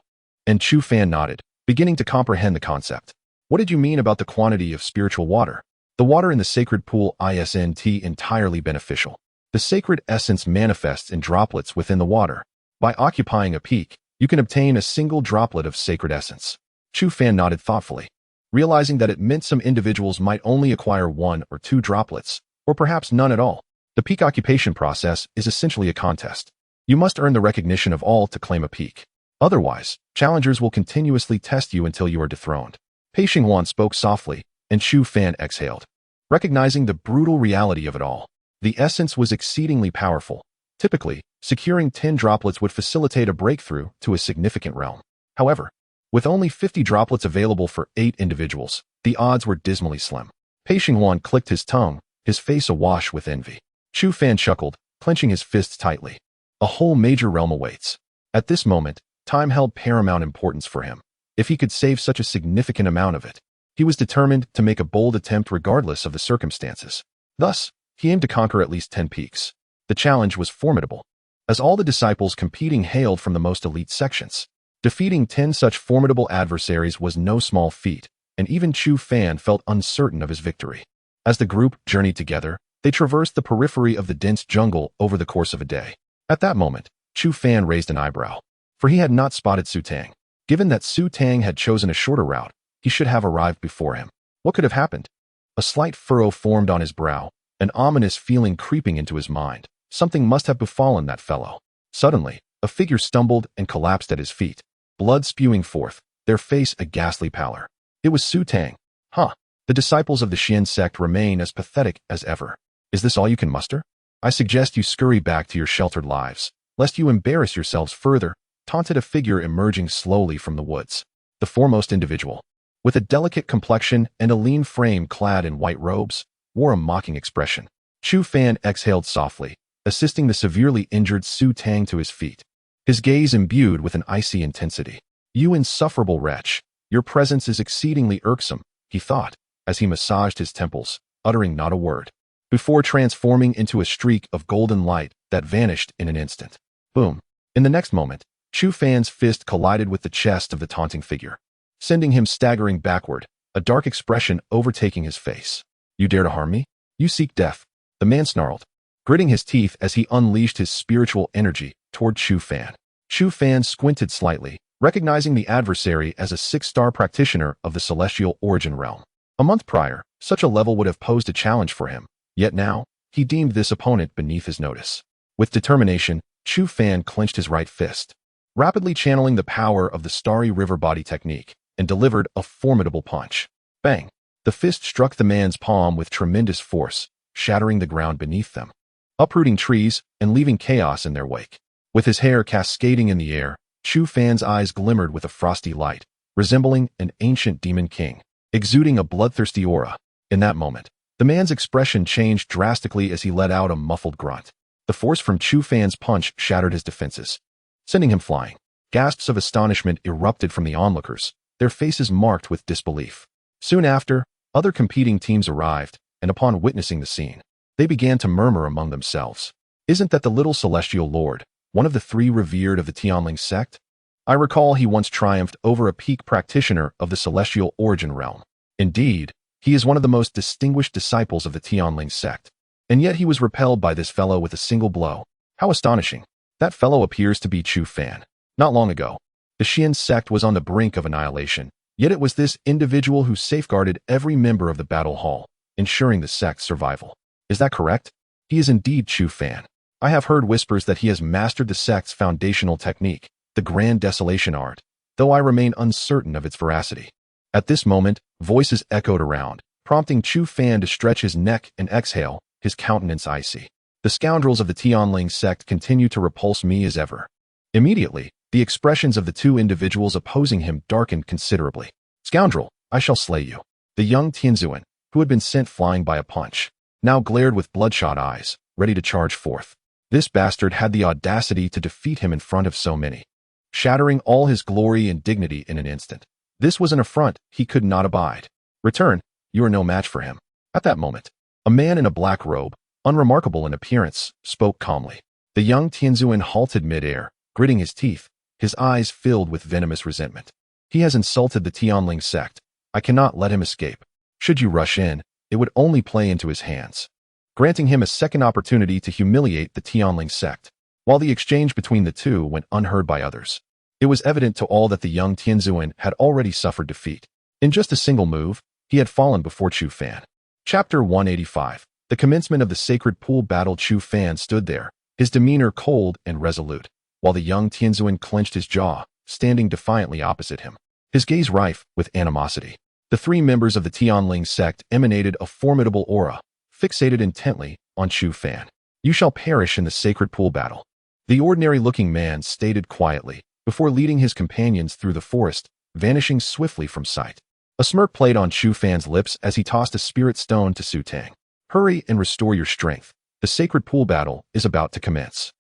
and Chu Fan nodded, beginning to comprehend the concept. What did you mean about the quantity of spiritual water? The water in the Sacred Pool isn't entirely beneficial. The sacred essence manifests in droplets within the water. By occupying a peak, you can obtain a single droplet of sacred essence. Chu Fan nodded thoughtfully, realizing that it meant some individuals might only acquire 1 or 2 droplets, or perhaps none at all. The peak occupation process is essentially a contest. You must earn the recognition of all to claim a peak. Otherwise, challengers will continuously test you until you are dethroned. Pei Xinghuan spoke softly, and Chu Fan exhaled, recognizing the brutal reality of it all. The essence was exceedingly powerful. Typically, securing 10 droplets would facilitate a breakthrough to a significant realm. However, with only 50 droplets available for 8 individuals, the odds were dismally slim. Pei Xinghuan clicked his tongue, his face awash with envy. Chu Fan chuckled, clenching his fists tightly. A whole major realm awaits. At this moment, time held paramount importance for him. If he could save such a significant amount of it, he was determined to make a bold attempt regardless of the circumstances. Thus, he aimed to conquer at least 10 peaks. The challenge was formidable, as all the disciples competing hailed from the most elite sections. Defeating 10 such formidable adversaries was no small feat, and even Chu Fan felt uncertain of his victory. As the group journeyed together, they traversed the periphery of the dense jungle over the course of a day. At that moment, Chu Fan raised an eyebrow, for he had not spotted Su Tang. Given that Su Tang had chosen a shorter route, he should have arrived before him. What could have happened? A slight furrow formed on his brow, an ominous feeling creeping into his mind. Something must have befallen that fellow. Suddenly, a figure stumbled and collapsed at his feet, blood spewing forth, their face a ghastly pallor. It was Su Tang. Huh. The disciples of the Xian sect remain as pathetic as ever. Is this all you can muster? I suggest you scurry back to your sheltered lives, lest you embarrass yourselves further, taunted a figure emerging slowly from the woods. The foremost individual, with a delicate complexion and a lean frame clad in white robes, wore a mocking expression. Chu Fan exhaled softly, assisting the severely injured Su Tang to his feet, his gaze imbued with an icy intensity. You insufferable wretch, your presence is exceedingly irksome, he thought, as he massaged his temples, uttering not a word, before transforming into a streak of golden light that vanished in an instant. Boom. In the next moment, Chu Fan's fist collided with the chest of the taunting figure, sending him staggering backward, a dark expression overtaking his face. You dare to harm me? You seek death, the man snarled, gritting his teeth as he unleashed his spiritual energy toward Chu Fan. Chu Fan squinted slightly, recognizing the adversary as a 6-star practitioner of the celestial origin realm. A month prior, such a level would have posed a challenge for him, yet now, he deemed this opponent beneath his notice. With determination, Chu Fan clenched his right fist, rapidly channeling the power of the Starry River Body technique, and delivered a formidable punch. Bang! The fist struck the man's palm with tremendous force, shattering the ground beneath them, uprooting trees and leaving chaos in their wake. With his hair cascading in the air, Chu Fan's eyes glimmered with a frosty light, resembling an ancient demon king, exuding a bloodthirsty aura. In that moment, the man's expression changed drastically as he let out a muffled grunt. The force from Chu Fan's punch shattered his defenses, sending him flying. Gasps of astonishment erupted from the onlookers, their faces marked with disbelief. Soon after, other competing teams arrived, and upon witnessing the scene, they began to murmur among themselves. Isn't that the little celestial lord, one of the 3 revered of the Tianling sect? I recall he once triumphed over a peak practitioner of the celestial origin realm. Indeed, he is one of the most distinguished disciples of the Tianling sect. And yet he was repelled by this fellow with a single blow. How astonishing. That fellow appears to be Chu Fan. Not long ago, the Xian sect was on the brink of annihilation, yet it was this individual who safeguarded every member of the battle hall, ensuring the sect's survival. Is that correct? He is indeed Chu Fan. I have heard whispers that he has mastered the sect's foundational technique, the Grand Desolation art, though I remain uncertain of its veracity. At this moment, voices echoed around, prompting Chu Fan to stretch his neck and exhale, his countenance icy. The scoundrels of the Tianling sect continue to repulse me as ever. Immediately, the expressions of the 2 individuals opposing him darkened considerably. Scoundrel, I shall slay you. The young Tianzuan, who had been sent flying by a punch, now glared with bloodshot eyes, ready to charge forth. This bastard had the audacity to defeat him in front of so many, shattering all his glory and dignity in an instant. This was an affront he could not abide. Return, you are no match for him. At that moment, a man in a black robe, unremarkable in appearance, spoke calmly. The young Tianzuan halted mid-air, gritting his teeth, his eyes filled with venomous resentment. He has insulted the Tianling sect. I cannot let him escape. Should you rush in, it would only play into his hands, granting him a second opportunity to humiliate the Tianling sect. While the exchange between the 2 went unheard by others, it was evident to all that the young Tianzuan had already suffered defeat. In just a single move, he had fallen before Chu Fan. Chapter 185. The commencement of the sacred pool battle. Chu Fan stood there, his demeanor cold and resolute, while the young Tianzuan clenched his jaw, standing defiantly opposite him, his gaze rife with animosity. The 3 members of the Tianling sect emanated a formidable aura, fixated intently on Chu Fan. You shall perish in the sacred pool battle, the ordinary-looking man stated quietly, before leading his companions through the forest, vanishing swiftly from sight. A smirk played on Chu Fan's lips as he tossed a spirit stone to Su Tang. Hurry and restore your strength. The sacred pool battle is about to commence.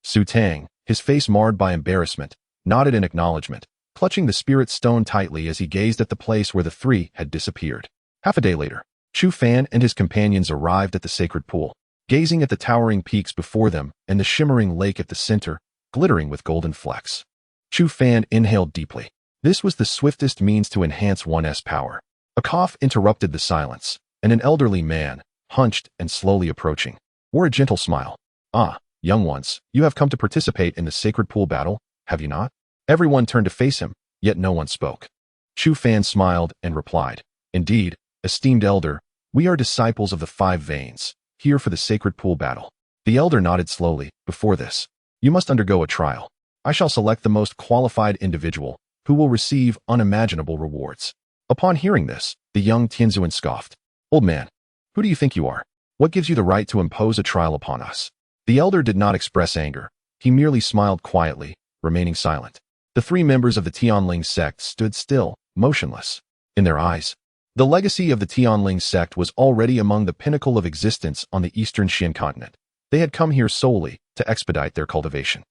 Su Tang, his face marred by embarrassment, nodded in acknowledgement, clutching the spirit stone tightly as he gazed at the place where the three had disappeared. Half a day later, Chu Fan and his companions arrived at the sacred pool, gazing at the towering peaks before them and the shimmering lake at the center, glittering with golden flecks. Chu Fan inhaled deeply. This was the swiftest means to enhance one's power. A cough interrupted the silence, and an elderly man, hunched and slowly approaching, wore a gentle smile. Ah, young ones, you have come to participate in the sacred pool battle, have you not? Everyone turned to face him, yet no one spoke. Chu Fan smiled and replied, Indeed, esteemed elder, we are disciples of the five veins, here for the sacred pool battle. The elder nodded slowly. Before this, you must undergo a trial. I shall select the most qualified individual, who will receive unimaginable rewards. Upon hearing this, the young Tianzuan scoffed. Old man, who do you think you are? What gives you the right to impose a trial upon us? The elder did not express anger. He merely smiled quietly, remaining silent. The three members of the Tianling sect stood still, motionless. In their eyes, the legacy of the Tianling sect was already among the pinnacle of existence on the eastern Xian continent. They had come here solely to expedite their cultivation.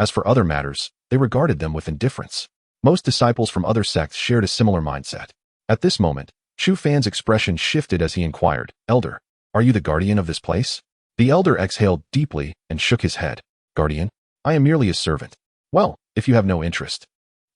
As for other matters, they regarded them with indifference. Most disciples from other sects shared a similar mindset. At this moment, Chu Fan's expression shifted as he inquired, Elder, are you the guardian of this place? The elder exhaled deeply and shook his head. Guardian? I am merely a servant. Well, if you have no interest,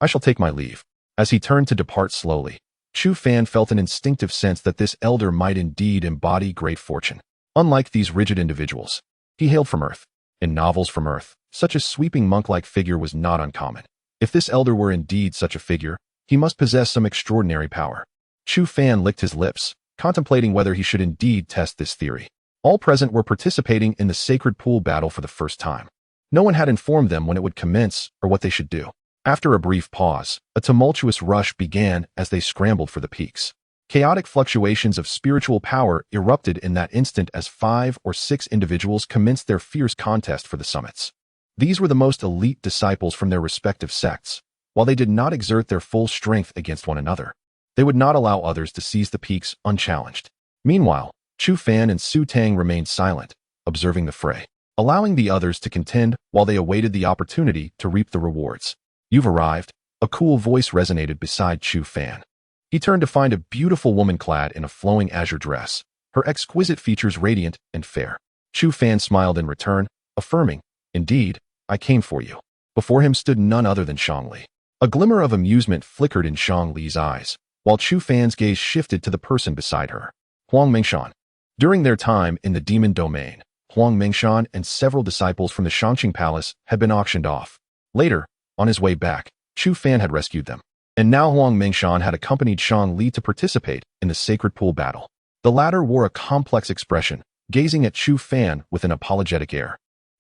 I shall take my leave. As he turned to depart slowly, Chu Fan felt an instinctive sense that this elder might indeed embody great fortune. Unlike these rigid individuals, he hailed from Earth. In novels from Earth, such a sweeping monk-like figure was not uncommon. If this elder were indeed such a figure, he must possess some extraordinary power. Chu Fan licked his lips, contemplating whether he should indeed test this theory. All present were participating in the sacred pool battle for the first time. No one had informed them when it would commence or what they should do. After a brief pause, a tumultuous rush began as they scrambled for the peaks. Chaotic fluctuations of spiritual power erupted in that instant as 5 or 6 individuals commenced their fierce contest for the summits. These were the most elite disciples from their respective sects. While they did not exert their full strength against one another, they would not allow others to seize the peaks unchallenged. Meanwhile, Chu Fan and Su Tang remained silent, observing the fray, allowing the others to contend while they awaited the opportunity to reap the rewards. You've arrived, a cool voice resonated beside Chu Fan. He turned to find a beautiful woman clad in a flowing azure dress, her exquisite features radiant and fair. Chu Fan smiled in return, affirming, Indeed, I came for you. Before him stood none other than Shang Li. A glimmer of amusement flickered in Shang Li's eyes, while Chu Fan's gaze shifted to the person beside her, Huang Mengshan. During their time in the demon domain, Huang Mengshan and several disciples from the Shangqing Palace had been auctioned off. Later, on his way back, Chu Fan had rescued them. And now Huang Mengshan had accompanied Shang Li to participate in the sacred pool battle. The latter wore a complex expression, gazing at Chu Fan with an apologetic air.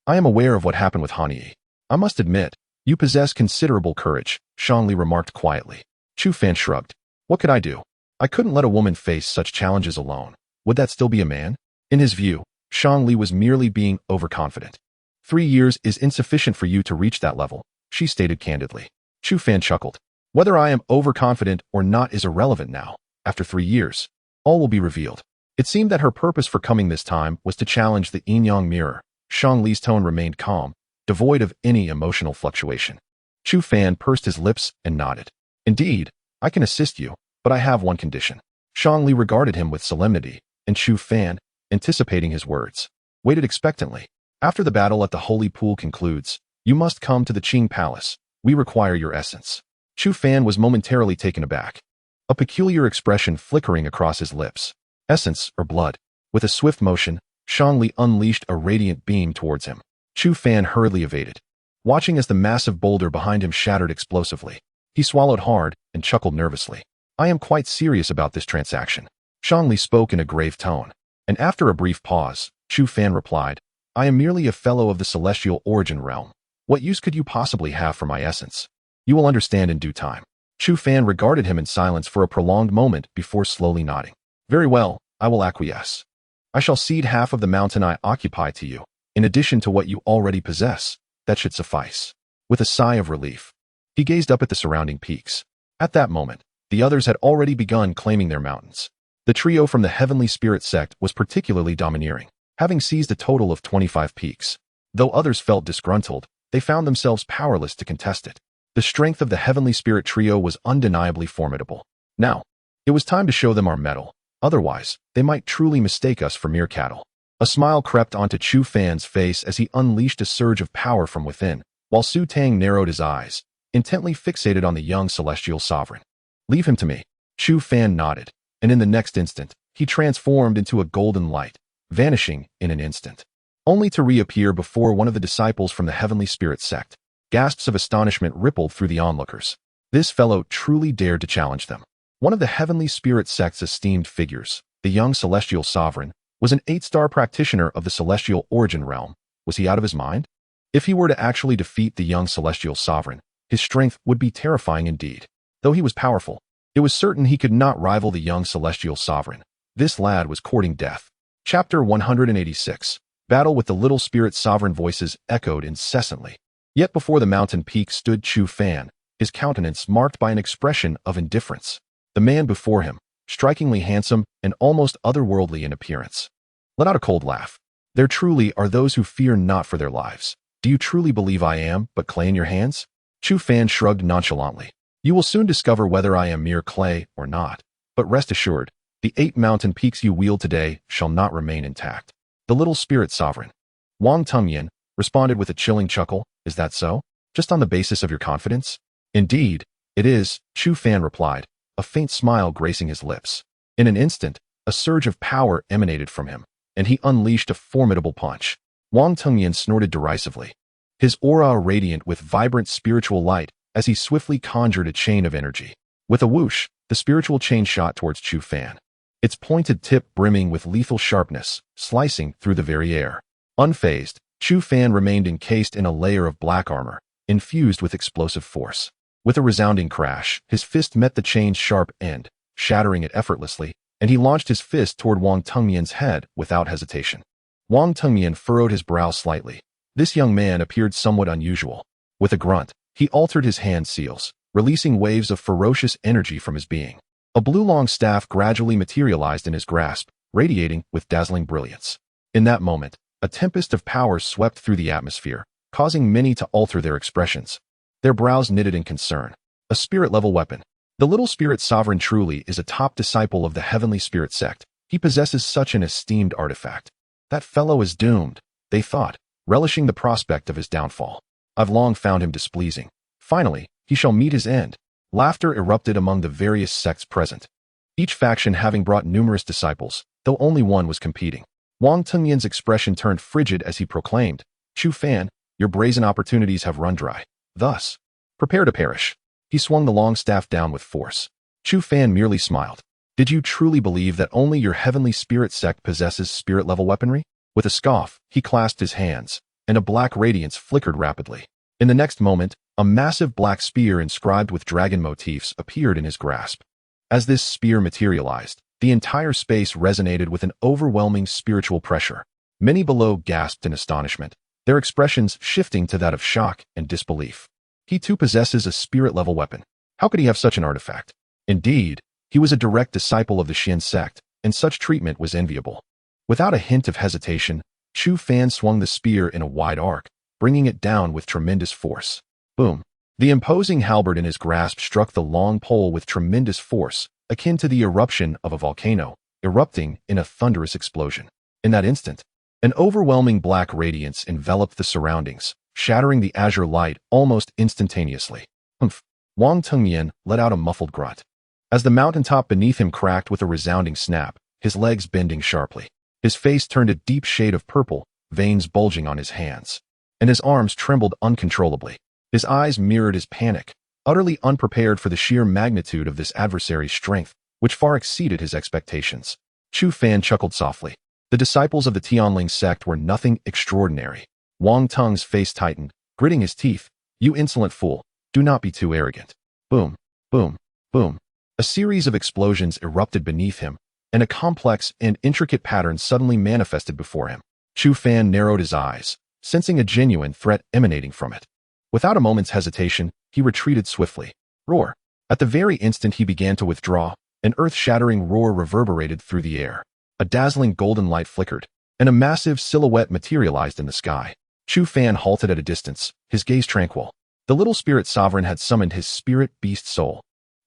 I am aware of what happened with Han Yi. I must admit, you possess considerable courage, Shang Li remarked quietly. Chu Fan shrugged. What could I do? I couldn't let a woman face such challenges alone. Would that still be a man? In his view, Shang Li was merely being overconfident. 3 years is insufficient for you to reach that level, she stated candidly. Chu Fan chuckled. Whether I am overconfident or not is irrelevant now. After 3 years, all will be revealed. It seemed that her purpose for coming this time was to challenge the yin-yang mirror. Shang Li's tone remained calm, devoid of any emotional fluctuation. Chu Fan pursed his lips and nodded. Indeed, I can assist you, but I have one condition. Shang Li regarded him with solemnity, and Chu Fan, anticipating his words, waited expectantly. After the battle at the holy pool concludes, you must come to the Qing Palace. We require your essence. Chu Fan was momentarily taken aback, a peculiar expression flickering across his lips. Essence or blood? With a swift motion, Shang Li unleashed a radiant beam towards him. Chu Fan hurriedly evaded, watching as the massive boulder behind him shattered explosively. He swallowed hard and chuckled nervously. I am quite serious about this transaction. Shang Li spoke in a grave tone, and after a brief pause, Chu Fan replied, I am merely a fellow of the celestial origin realm. What use could you possibly have for my essence? You will understand in due time. Chu Fan regarded him in silence for a prolonged moment before slowly nodding. Very well, I will acquiesce. I shall cede half of the mountain I occupy to you, in addition to what you already possess. That should suffice. With a sigh of relief, he gazed up at the surrounding peaks. At that moment, The others had already begun claiming their mountains. The trio from the Heavenly Spirit sect was particularly domineering, having seized a total of 25 peaks. Though others felt disgruntled, they found themselves powerless to contest it. The strength of the Heavenly Spirit trio was undeniably formidable. Now, it was time to show them our mettle. Otherwise, they might truly mistake us for mere cattle. A smile crept onto Chu Fan's face as he unleashed a surge of power from within, while Su Tang narrowed his eyes, intently fixated on the young celestial sovereign. "Leave him to me." Chu Fan nodded, and in the next instant, he transformed into a golden light, vanishing in an instant, only to reappear before one of the disciples from the Heavenly Spirit sect. Gasps of astonishment rippled through the onlookers. This fellow truly dared to challenge them. One of the Heavenly Spirit sect's esteemed figures, the young celestial sovereign, was an 8-star practitioner of the celestial origin realm. Was he out of his mind? If he were to actually defeat the young celestial sovereign, his strength would be terrifying indeed. Though he was powerful, it was certain he could not rival the young celestial sovereign. This lad was courting death. Chapter 186. Battle with the little spirit sovereign. Voices echoed incessantly. Yet before the mountain peak stood Chu Fan, his countenance marked by an expression of indifference. The man before him, strikingly handsome and almost otherworldly in appearance, let out a cold laugh. "There truly are those who fear not for their lives. Do you truly believe I am but clay in your hands?" Chu Fan shrugged nonchalantly. "You will soon discover whether I am mere clay or not. But rest assured, the 8 mountain peaks you wield today shall not remain intact." The little spirit sovereign, Wang Tungyan, responded with a chilling chuckle. "Is that so? Just on the basis of your confidence?" "Indeed, it is," Chu Fan replied, a faint smile gracing his lips. In an instant, a surge of power emanated from him, and he unleashed a formidable punch. Wang Tungyan snorted derisively, his aura radiant with vibrant spiritual light as he swiftly conjured a chain of energy. With a whoosh, the spiritual chain shot towards Chu Fan, its pointed tip brimming with lethal sharpness, slicing through the very air. Unfazed, Chu Fan remained encased in a layer of black armor, infused with explosive force. With a resounding crash, his fist met the chain's sharp end, shattering it effortlessly, and he launched his fist toward Wang Tungyan's head without hesitation. Wang Tungyan furrowed his brow slightly. This young man appeared somewhat unusual. With a grunt, he altered his hand seals, releasing waves of ferocious energy from his being. A blue long staff gradually materialized in his grasp, radiating with dazzling brilliance. In that moment, a tempest of power swept through the atmosphere, causing many to alter their expressions. Their brows knitted in concern. A spirit-level weapon. The little spirit sovereign truly is a top disciple of the Heavenly Spirit sect. He possesses such an esteemed artifact. That fellow is doomed, they thought, relishing the prospect of his downfall. I've long found him displeasing. Finally, he shall meet his end. Laughter erupted among the various sects present, each faction having brought numerous disciples, though only one was competing. Wang Tungyan's expression turned frigid as he proclaimed, "Chu Fan, your brazen opportunities have run dry. Thus, prepare to perish." He swung the long staff down with force. Chu Fan merely smiled. "Did you truly believe that only your Heavenly Spirit sect possesses spirit-level weaponry?" With a scoff, he clasped his hands, and a black radiance flickered rapidly. In the next moment, a massive black spear inscribed with dragon motifs appeared in his grasp. As this spear materialized, the entire space resonated with an overwhelming spiritual pressure. Many below gasped in astonishment, their expressions shifting to that of shock and disbelief. He too possesses a spirit-level weapon. How could he have such an artifact? Indeed, he was a direct disciple of the Xin sect, and such treatment was enviable. Without a hint of hesitation, Chu Fan swung the spear in a wide arc, bringing it down with tremendous force. Boom! The imposing halberd in his grasp struck the long pole with tremendous force, akin to the eruption of a volcano, erupting in a thunderous explosion. In that instant, an overwhelming black radiance enveloped the surroundings, shattering the azure light almost instantaneously. Humph! Wang Tungyan let out a muffled grunt, as the mountaintop beneath him cracked with a resounding snap, his legs bending sharply. His face turned a deep shade of purple, veins bulging on his hands, and his arms trembled uncontrollably. His eyes mirrored his panic, utterly unprepared for the sheer magnitude of this adversary's strength, which far exceeded his expectations. Chu Fan chuckled softly. The disciples of the Tianling sect were nothing extraordinary. Wang Tung's face tightened, gritting his teeth. "You insolent fool, do not be too arrogant." Boom, boom, boom. A series of explosions erupted beneath him, and a complex and intricate pattern suddenly manifested before him. Chu Fan narrowed his eyes, sensing a genuine threat emanating from it. Without a moment's hesitation, he retreated swiftly. Roar! At the very instant he began to withdraw, an earth-shattering roar reverberated through the air. A dazzling golden light flickered, and a massive silhouette materialized in the sky. Chu Fan halted at a distance, his gaze tranquil. The little spirit sovereign had summoned his spirit beast soul.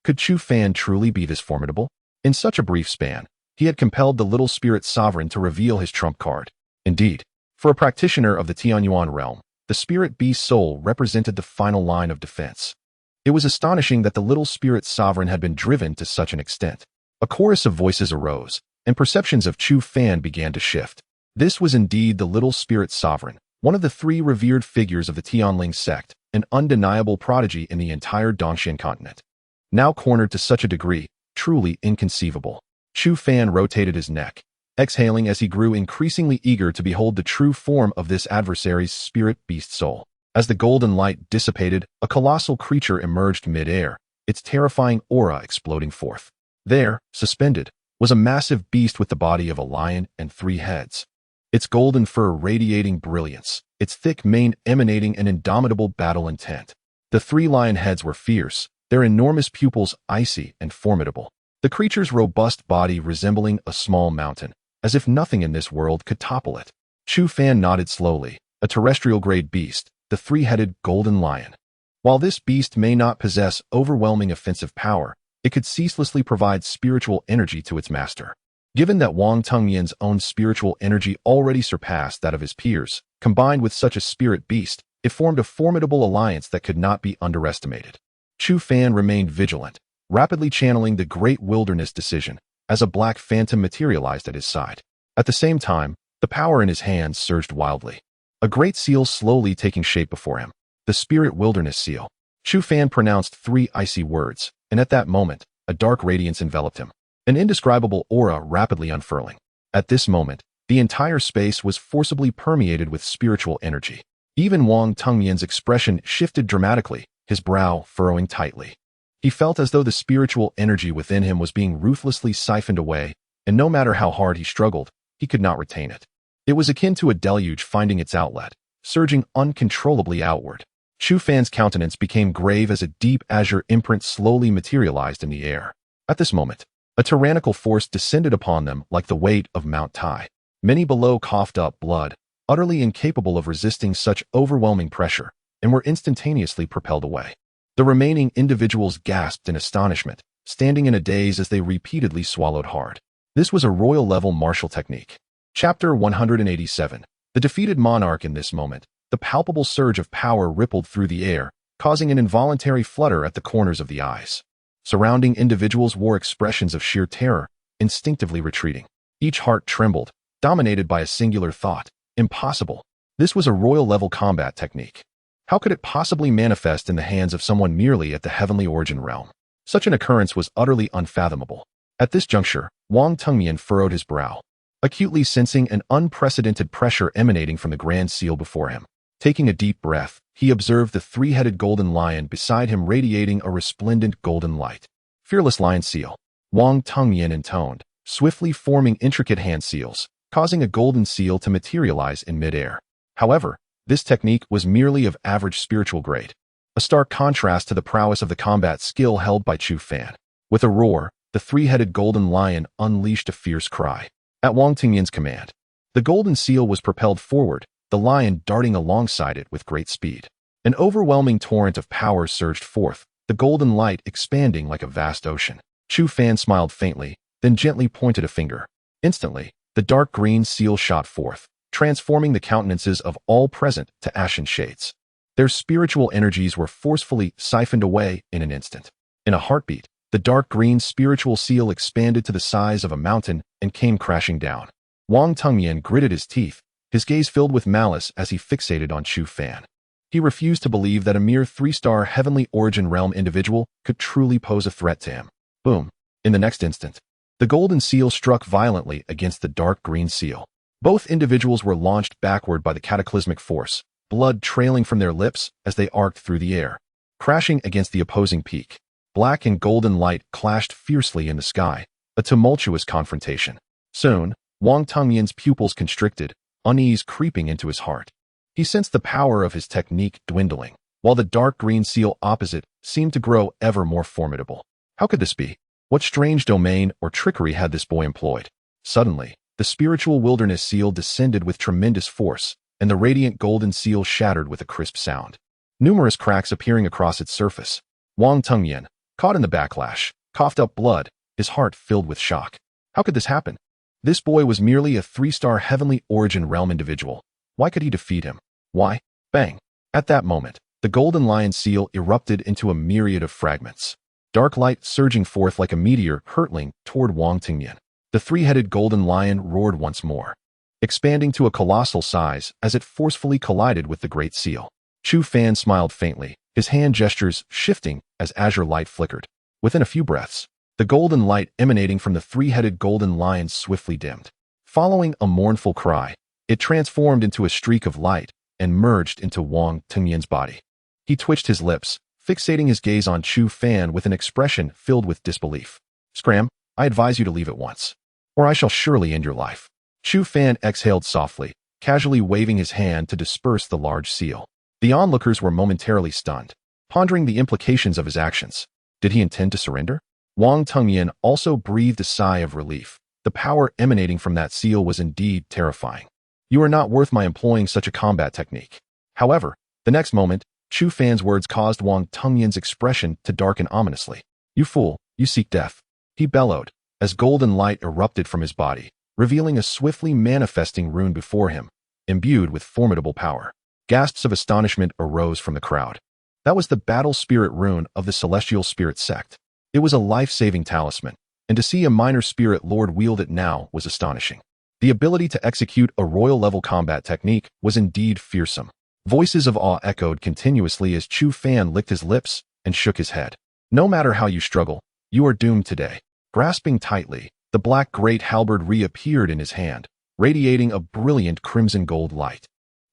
Could Chu Fan truly be this formidable? In such a brief span, he had compelled the little spirit sovereign to reveal his trump card. Indeed, for a practitioner of the Tianyuan realm, the spirit beast soul represented the final line of defense. It was astonishing that the little spirit sovereign had been driven to such an extent. A chorus of voices arose, and perceptions of Chu Fan began to shift. This was indeed the little spirit sovereign, one of the three revered figures of the Tianling sect, an undeniable prodigy in the entire Dongxian continent. Now cornered to such a degree, truly inconceivable. Chu Fan rotated his neck, exhaling as he grew increasingly eager to behold the true form of this adversary's spirit beast soul. As the golden light dissipated, a colossal creature emerged mid-air, its terrifying aura exploding forth. There, suspended, was a massive beast with the body of a lion and 3 heads. Its golden fur radiating brilliance, its thick mane emanating an indomitable battle intent. The 3 lion heads were fierce, their enormous pupils icy and formidable. The creature's robust body resembling a small mountain, as if nothing in this world could topple it. Chu Fan nodded slowly, a terrestrial-grade beast, the 3-headed golden lion. While this beast may not possess overwhelming offensive power, it could ceaselessly provide spiritual energy to its master. Given that Wang Tengyan's own spiritual energy already surpassed that of his peers, combined with such a spirit beast, it formed a formidable alliance that could not be underestimated. Chu Fan remained vigilant, rapidly channeling the great wilderness decision, as a black phantom materialized at his side. At the same time, the power in his hands surged wildly. A great seal slowly taking shape before him. The spirit wilderness seal. Chu Fan pronounced 3 icy words, and at that moment, a dark radiance enveloped him. An indescribable aura rapidly unfurling. At this moment, the entire space was forcibly permeated with spiritual energy. Even Wang Tengyan's expression shifted dramatically, his brow furrowing tightly. He felt as though the spiritual energy within him was being ruthlessly siphoned away, and no matter how hard he struggled, he could not retain it. It was akin to a deluge finding its outlet, surging uncontrollably outward. Chu Fan's countenance became grave as a deep azure imprint slowly materialized in the air. At this moment, a tyrannical force descended upon them like the weight of Mount Tai. Many below coughed up blood, utterly incapable of resisting such overwhelming pressure, and were instantaneously propelled away. The remaining individuals gasped in astonishment, standing in a daze as they repeatedly swallowed hard. This was a royal-level martial technique. Chapter 187. The defeated monarch. In this moment, the palpable surge of power rippled through the air, causing an involuntary flutter at the corners of the eyes. Surrounding individuals wore expressions of sheer terror, instinctively retreating. Each heart trembled, dominated by a singular thought: impossible. This was a royal-level combat technique. How could it possibly manifest in the hands of someone merely at the heavenly origin realm? Such an occurrence was utterly unfathomable. At this juncture, Wang Tengyan furrowed his brow, acutely sensing an unprecedented pressure emanating from the grand seal before him. Taking a deep breath, he observed the 3-headed golden lion beside him radiating a resplendent golden light. Fearless lion seal. Wang Tengyan intoned, swiftly forming intricate hand seals, causing a golden seal to materialize in midair. However, this technique was merely of average spiritual grade, a stark contrast to the prowess of the combat skill held by Chu Fan. With a roar, the 3-headed golden lion unleashed a fierce cry. At Wang Tengyan's command, the golden seal was propelled forward, the lion darting alongside it with great speed. An overwhelming torrent of power surged forth, the golden light expanding like a vast ocean. Chu Fan smiled faintly, then gently pointed a finger. Instantly, the dark green seal shot forth, transforming the countenances of all present to ashen shades. Their spiritual energies were forcefully siphoned away in an instant. In a heartbeat, the dark green spiritual seal expanded to the size of a mountain and came crashing down. Wang Tengyan gritted his teeth, his gaze filled with malice as he fixated on Chu Fan. He refused to believe that a mere 3-star heavenly origin realm individual could truly pose a threat to him. Boom. In the next instant, the golden seal struck violently against the dark green seal. Both individuals were launched backward by the cataclysmic force, blood trailing from their lips as they arced through the air, crashing against the opposing peak. Black and golden light clashed fiercely in the sky, a tumultuous confrontation. Soon, Wang Tengyan's pupils constricted, unease creeping into his heart. He sensed the power of his technique dwindling. while the dark green seal opposite seemed to grow ever more formidable. How could this be? What strange domain or trickery had this boy employed? Suddenly, the spiritual wilderness seal descended with tremendous force, and the radiant golden seal shattered with a crisp sound, numerous cracks appearing across its surface. Wang Tengyan, caught in the backlash, coughed up blood, his heart filled with shock. How could this happen? This boy was merely a 3-star heavenly origin realm individual. Why could he defeat him? Why? Bang! At that moment, the golden lion seal erupted into a myriad of fragments. Dark light surging forth like a meteor hurtling toward Wang Tengyan. The 3-headed golden lion roared once more, expanding to a colossal size as it forcefully collided with the great seal. Chu Fan smiled faintly, his hand gestures shifting as azure light flickered. Within a few breaths, the golden light emanating from the 3-headed golden lion swiftly dimmed. Following a mournful cry, it transformed into a streak of light and merged into Wang Tengyan's body. He twitched his lips, fixating his gaze on Chu Fan with an expression filled with disbelief. "Scram, I advise you to leave at once, or I shall surely end your life." Chu Fan exhaled softly, casually waving his hand to disperse the large seal. The onlookers were momentarily stunned, pondering the implications of his actions. Did he intend to surrender? Wang Tengyan also breathed a sigh of relief. The power emanating from that seal was indeed terrifying. "You are not worth my employing such a combat technique." However, the next moment, Chu Fan's words caused Wang Tengyan's expression to darken ominously. "You fool, you seek death," he bellowed, as golden light erupted from his body, revealing a swiftly manifesting rune before him, imbued with formidable power. Gasps of astonishment arose from the crowd. That was the battle spirit rune of the celestial spirit sect. It was a life-saving talisman, and to see a minor spirit lord wield it now was astonishing. The ability to execute a royal-level combat technique was indeed fearsome. Voices of awe echoed continuously as Chu Fan licked his lips and shook his head. "No matter how you struggle, you are doomed today." Grasping tightly, the black great halberd reappeared in his hand, radiating a brilliant crimson gold light.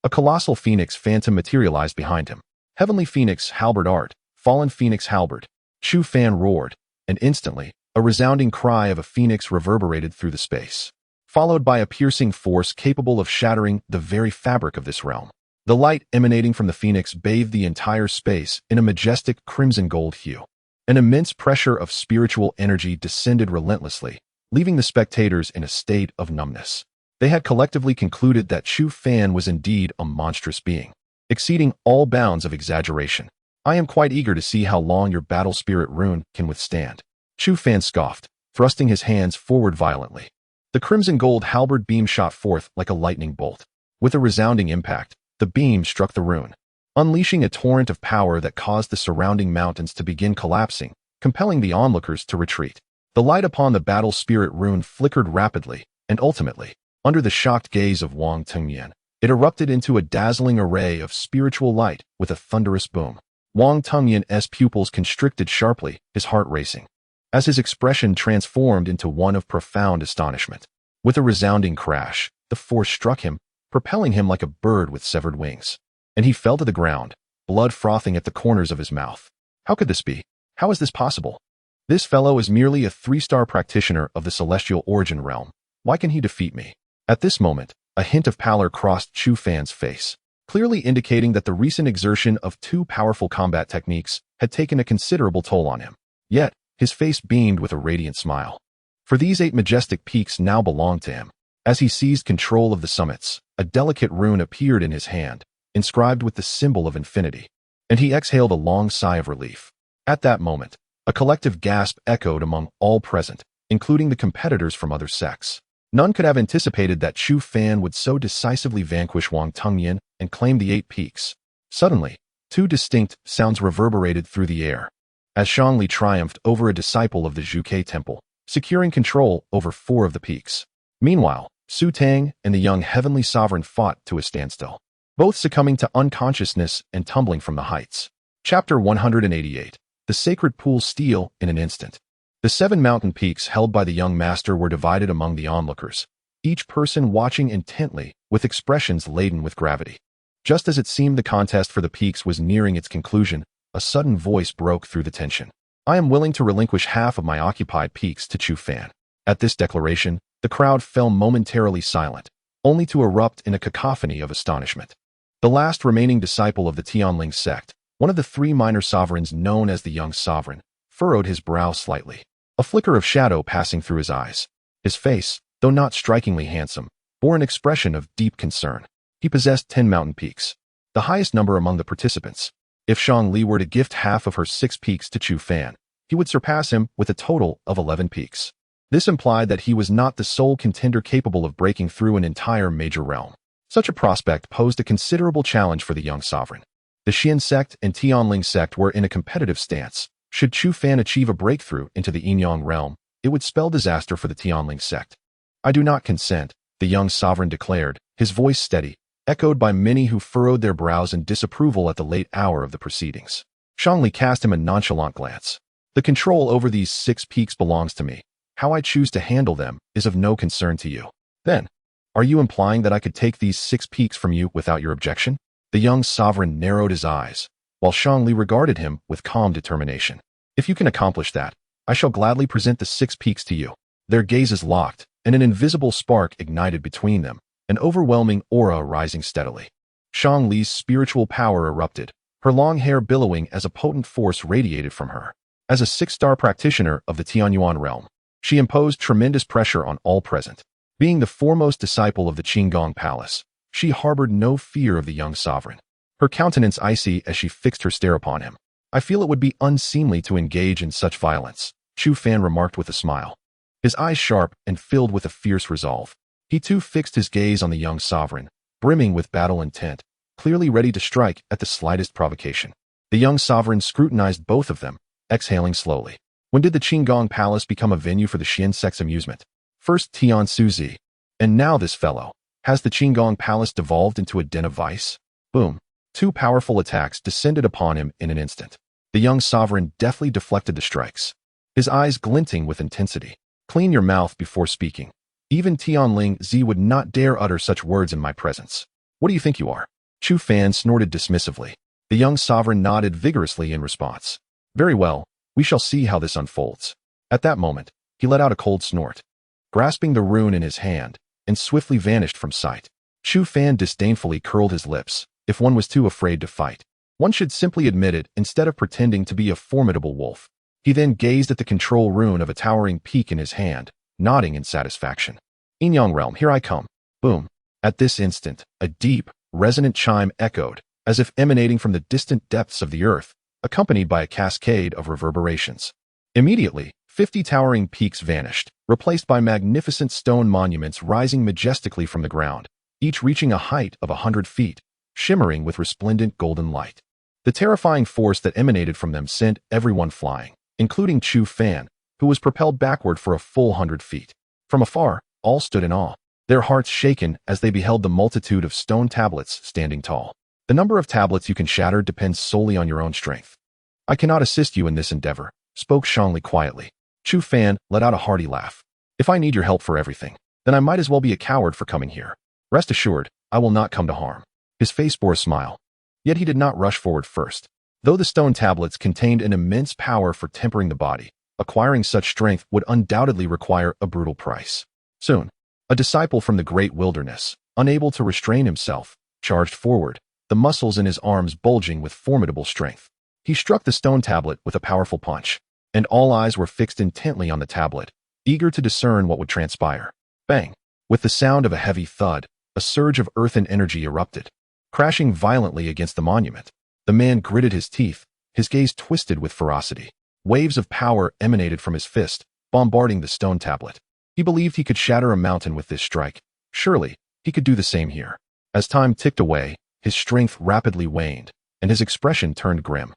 A colossal phoenix phantom materialized behind him. "Heavenly Phoenix Halberd Art, Fallen Phoenix Halberd." Chu Fan roared, and instantly, a resounding cry of a phoenix reverberated through the space, followed by a piercing force capable of shattering the very fabric of this realm. The light emanating from the phoenix bathed the entire space in a majestic crimson gold hue. An immense pressure of spiritual energy descended relentlessly, leaving the spectators in a state of numbness. They had collectively concluded that Chu Fan was indeed a monstrous being, exceeding all bounds of exaggeration. "I am quite eager to see how long your battle spirit rune can withstand." Chu Fan scoffed, thrusting his hands forward violently. The crimson gold halberd beam shot forth like a lightning bolt. With a resounding impact, the beam struck the rune, unleashing a torrent of power that caused the surrounding mountains to begin collapsing, compelling the onlookers to retreat. The light upon the battle spirit rune flickered rapidly, and ultimately, under the shocked gaze of Wang Tengyan, it erupted into a dazzling array of spiritual light with a thunderous boom. Wang Tengyan's pupils constricted sharply, his heart racing, as his expression transformed into one of profound astonishment. With a resounding crash, the force struck him, propelling him like a bird with severed wings, and he fell to the ground, blood frothing at the corners of his mouth. How could this be? How is this possible? This fellow is merely a 3-star practitioner of the celestial origin realm. Why can he defeat me? At this moment, a hint of pallor crossed Chu Fan's face, clearly indicating that the recent exertion of 2 powerful combat techniques had taken a considerable toll on him. Yet, his face beamed with a radiant smile. For these 8 majestic peaks now belonged to him. As he seized control of the summits, a delicate rune appeared in his hand, inscribed with the symbol of infinity, and he exhaled a long sigh of relief. At that moment, a collective gasp echoed among all present, including the competitors from other sects. None could have anticipated that Chu Fan would so decisively vanquish Wang Tengyan and claim the 8 peaks. Suddenly, 2 distinct sounds reverberated through the air, as Shangli triumphed over a disciple of the Zhuke Temple, securing control over 4 of the peaks. Meanwhile, Su Tang and the young heavenly sovereign fought to a standstill, both succumbing to unconsciousness and tumbling from the heights. Chapter 188. The Sacred Pool Steal in an Instant. The 7 mountain peaks held by the young master were divided among the onlookers, each person watching intently with expressions laden with gravity. Just as it seemed the contest for the peaks was nearing its conclusion, a sudden voice broke through the tension. "I am willing to relinquish half of my occupied peaks to Chu Fan." At this declaration, the crowd fell momentarily silent, only to erupt in a cacophony of astonishment. The last remaining disciple of the Tianling sect, One of the three minor sovereigns known as the young sovereign furrowed his brow slightly, a flicker of shadow passing through his eyes. His face, though not strikingly handsome, bore an expression of deep concern. He possessed 10 mountain peaks, the highest number among the participants. If Shangli were to gift half of her 6 peaks to Chu Fan, he would surpass him with a total of 11 peaks. This implied that he was not the sole contender capable of breaking through an entire major realm. Such a prospect posed a considerable challenge for the young sovereign. The Xian sect and Tianling sect were in a competitive stance. Should Chu Fan achieve a breakthrough into the Yinyang realm, it would spell disaster for the Tianling sect. I do not consent, the young sovereign declared, his voice steady, echoed by many who furrowed their brows in disapproval at the late hour of the proceedings. Shangli cast him a nonchalant glance. The control over these 6 peaks belongs to me. How I choose to handle them is of no concern to you. Then, are you implying that I could take these 6 peaks from you without your objection? The young sovereign narrowed his eyes, while Shangli regarded him with calm determination. If you can accomplish that, I shall gladly present the 6 peaks to you. Their gazes locked, and an invisible spark ignited between them, an overwhelming aura rising steadily. Shangli's spiritual power erupted, her long hair billowing as a potent force radiated from her. As a 6-star practitioner of the Tianyuan realm, she imposed tremendous pressure on all present. Being the foremost disciple of the Qinggong Palace, she harbored no fear of the young sovereign, her countenance icy as she fixed her stare upon him. I feel it would be unseemly to engage in such violence, Chu Fan remarked with a smile, his eyes sharp and filled with a fierce resolve. He too fixed his gaze on the young sovereign, brimming with battle intent, clearly ready to strike at the slightest provocation. The young sovereign scrutinized both of them, exhaling slowly. When did the Qinggong Palace become a venue for the Xian sect's amusement? First Tian Suzi, and now this fellow. Has the Qinggong Palace devolved into a den of vice? Boom. 2 powerful attacks descended upon him in an instant. The young sovereign deftly deflected the strikes, his eyes glinting with intensity. Clean your mouth before speaking. Even Tianling Zi would not dare utter such words in my presence. What do you think you are? Chu Fan snorted dismissively. The young sovereign nodded vigorously in response. Very well, we shall see how this unfolds. At that moment, he let out a cold snort, grasping the rune in his hand, and swiftly vanished from sight. Chu Fan disdainfully curled his lips. If one was too afraid to fight, one should simply admit it instead of pretending to be a formidable wolf. He then gazed at the control rune of a towering peak in his hand, nodding in satisfaction. Yinyang realm, here I come. Boom. At this instant, a deep, resonant chime echoed, as if emanating from the distant depths of the earth, accompanied by a cascade of reverberations. Immediately, 50 towering peaks vanished, replaced by magnificent stone monuments rising majestically from the ground, each reaching a height of 100 feet, shimmering with resplendent golden light. The terrifying force that emanated from them sent everyone flying, including Chu Fan, who was propelled backward for a full 100 feet. From afar, all stood in awe, their hearts shaken as they beheld the multitude of stone tablets standing tall. The number of tablets you can shatter depends solely on your own strength. I cannot assist you in this endeavor, spoke Shangli quietly. Chu Fan let out a hearty laugh. If I need your help for everything, then I might as well be a coward for coming here. Rest assured, I will not come to harm. His face bore a smile. Yet he did not rush forward first. Though the stone tablets contained an immense power for tempering the body, acquiring such strength would undoubtedly require a brutal price. Soon, a disciple from the great wilderness, unable to restrain himself, charged forward, the muscles in his arms bulging with formidable strength. He struck the stone tablet with a powerful punch, and all eyes were fixed intently on the tablet, eager to discern what would transpire. Bang! With the sound of a heavy thud, a surge of earthen energy erupted, crashing violently against the monument. The man gritted his teeth, his gaze twisted with ferocity. Waves of power emanated from his fist, bombarding the stone tablet. He believed he could shatter a mountain with this strike. Surely, he could do the same here. As time ticked away, his strength rapidly waned, and his expression turned grim.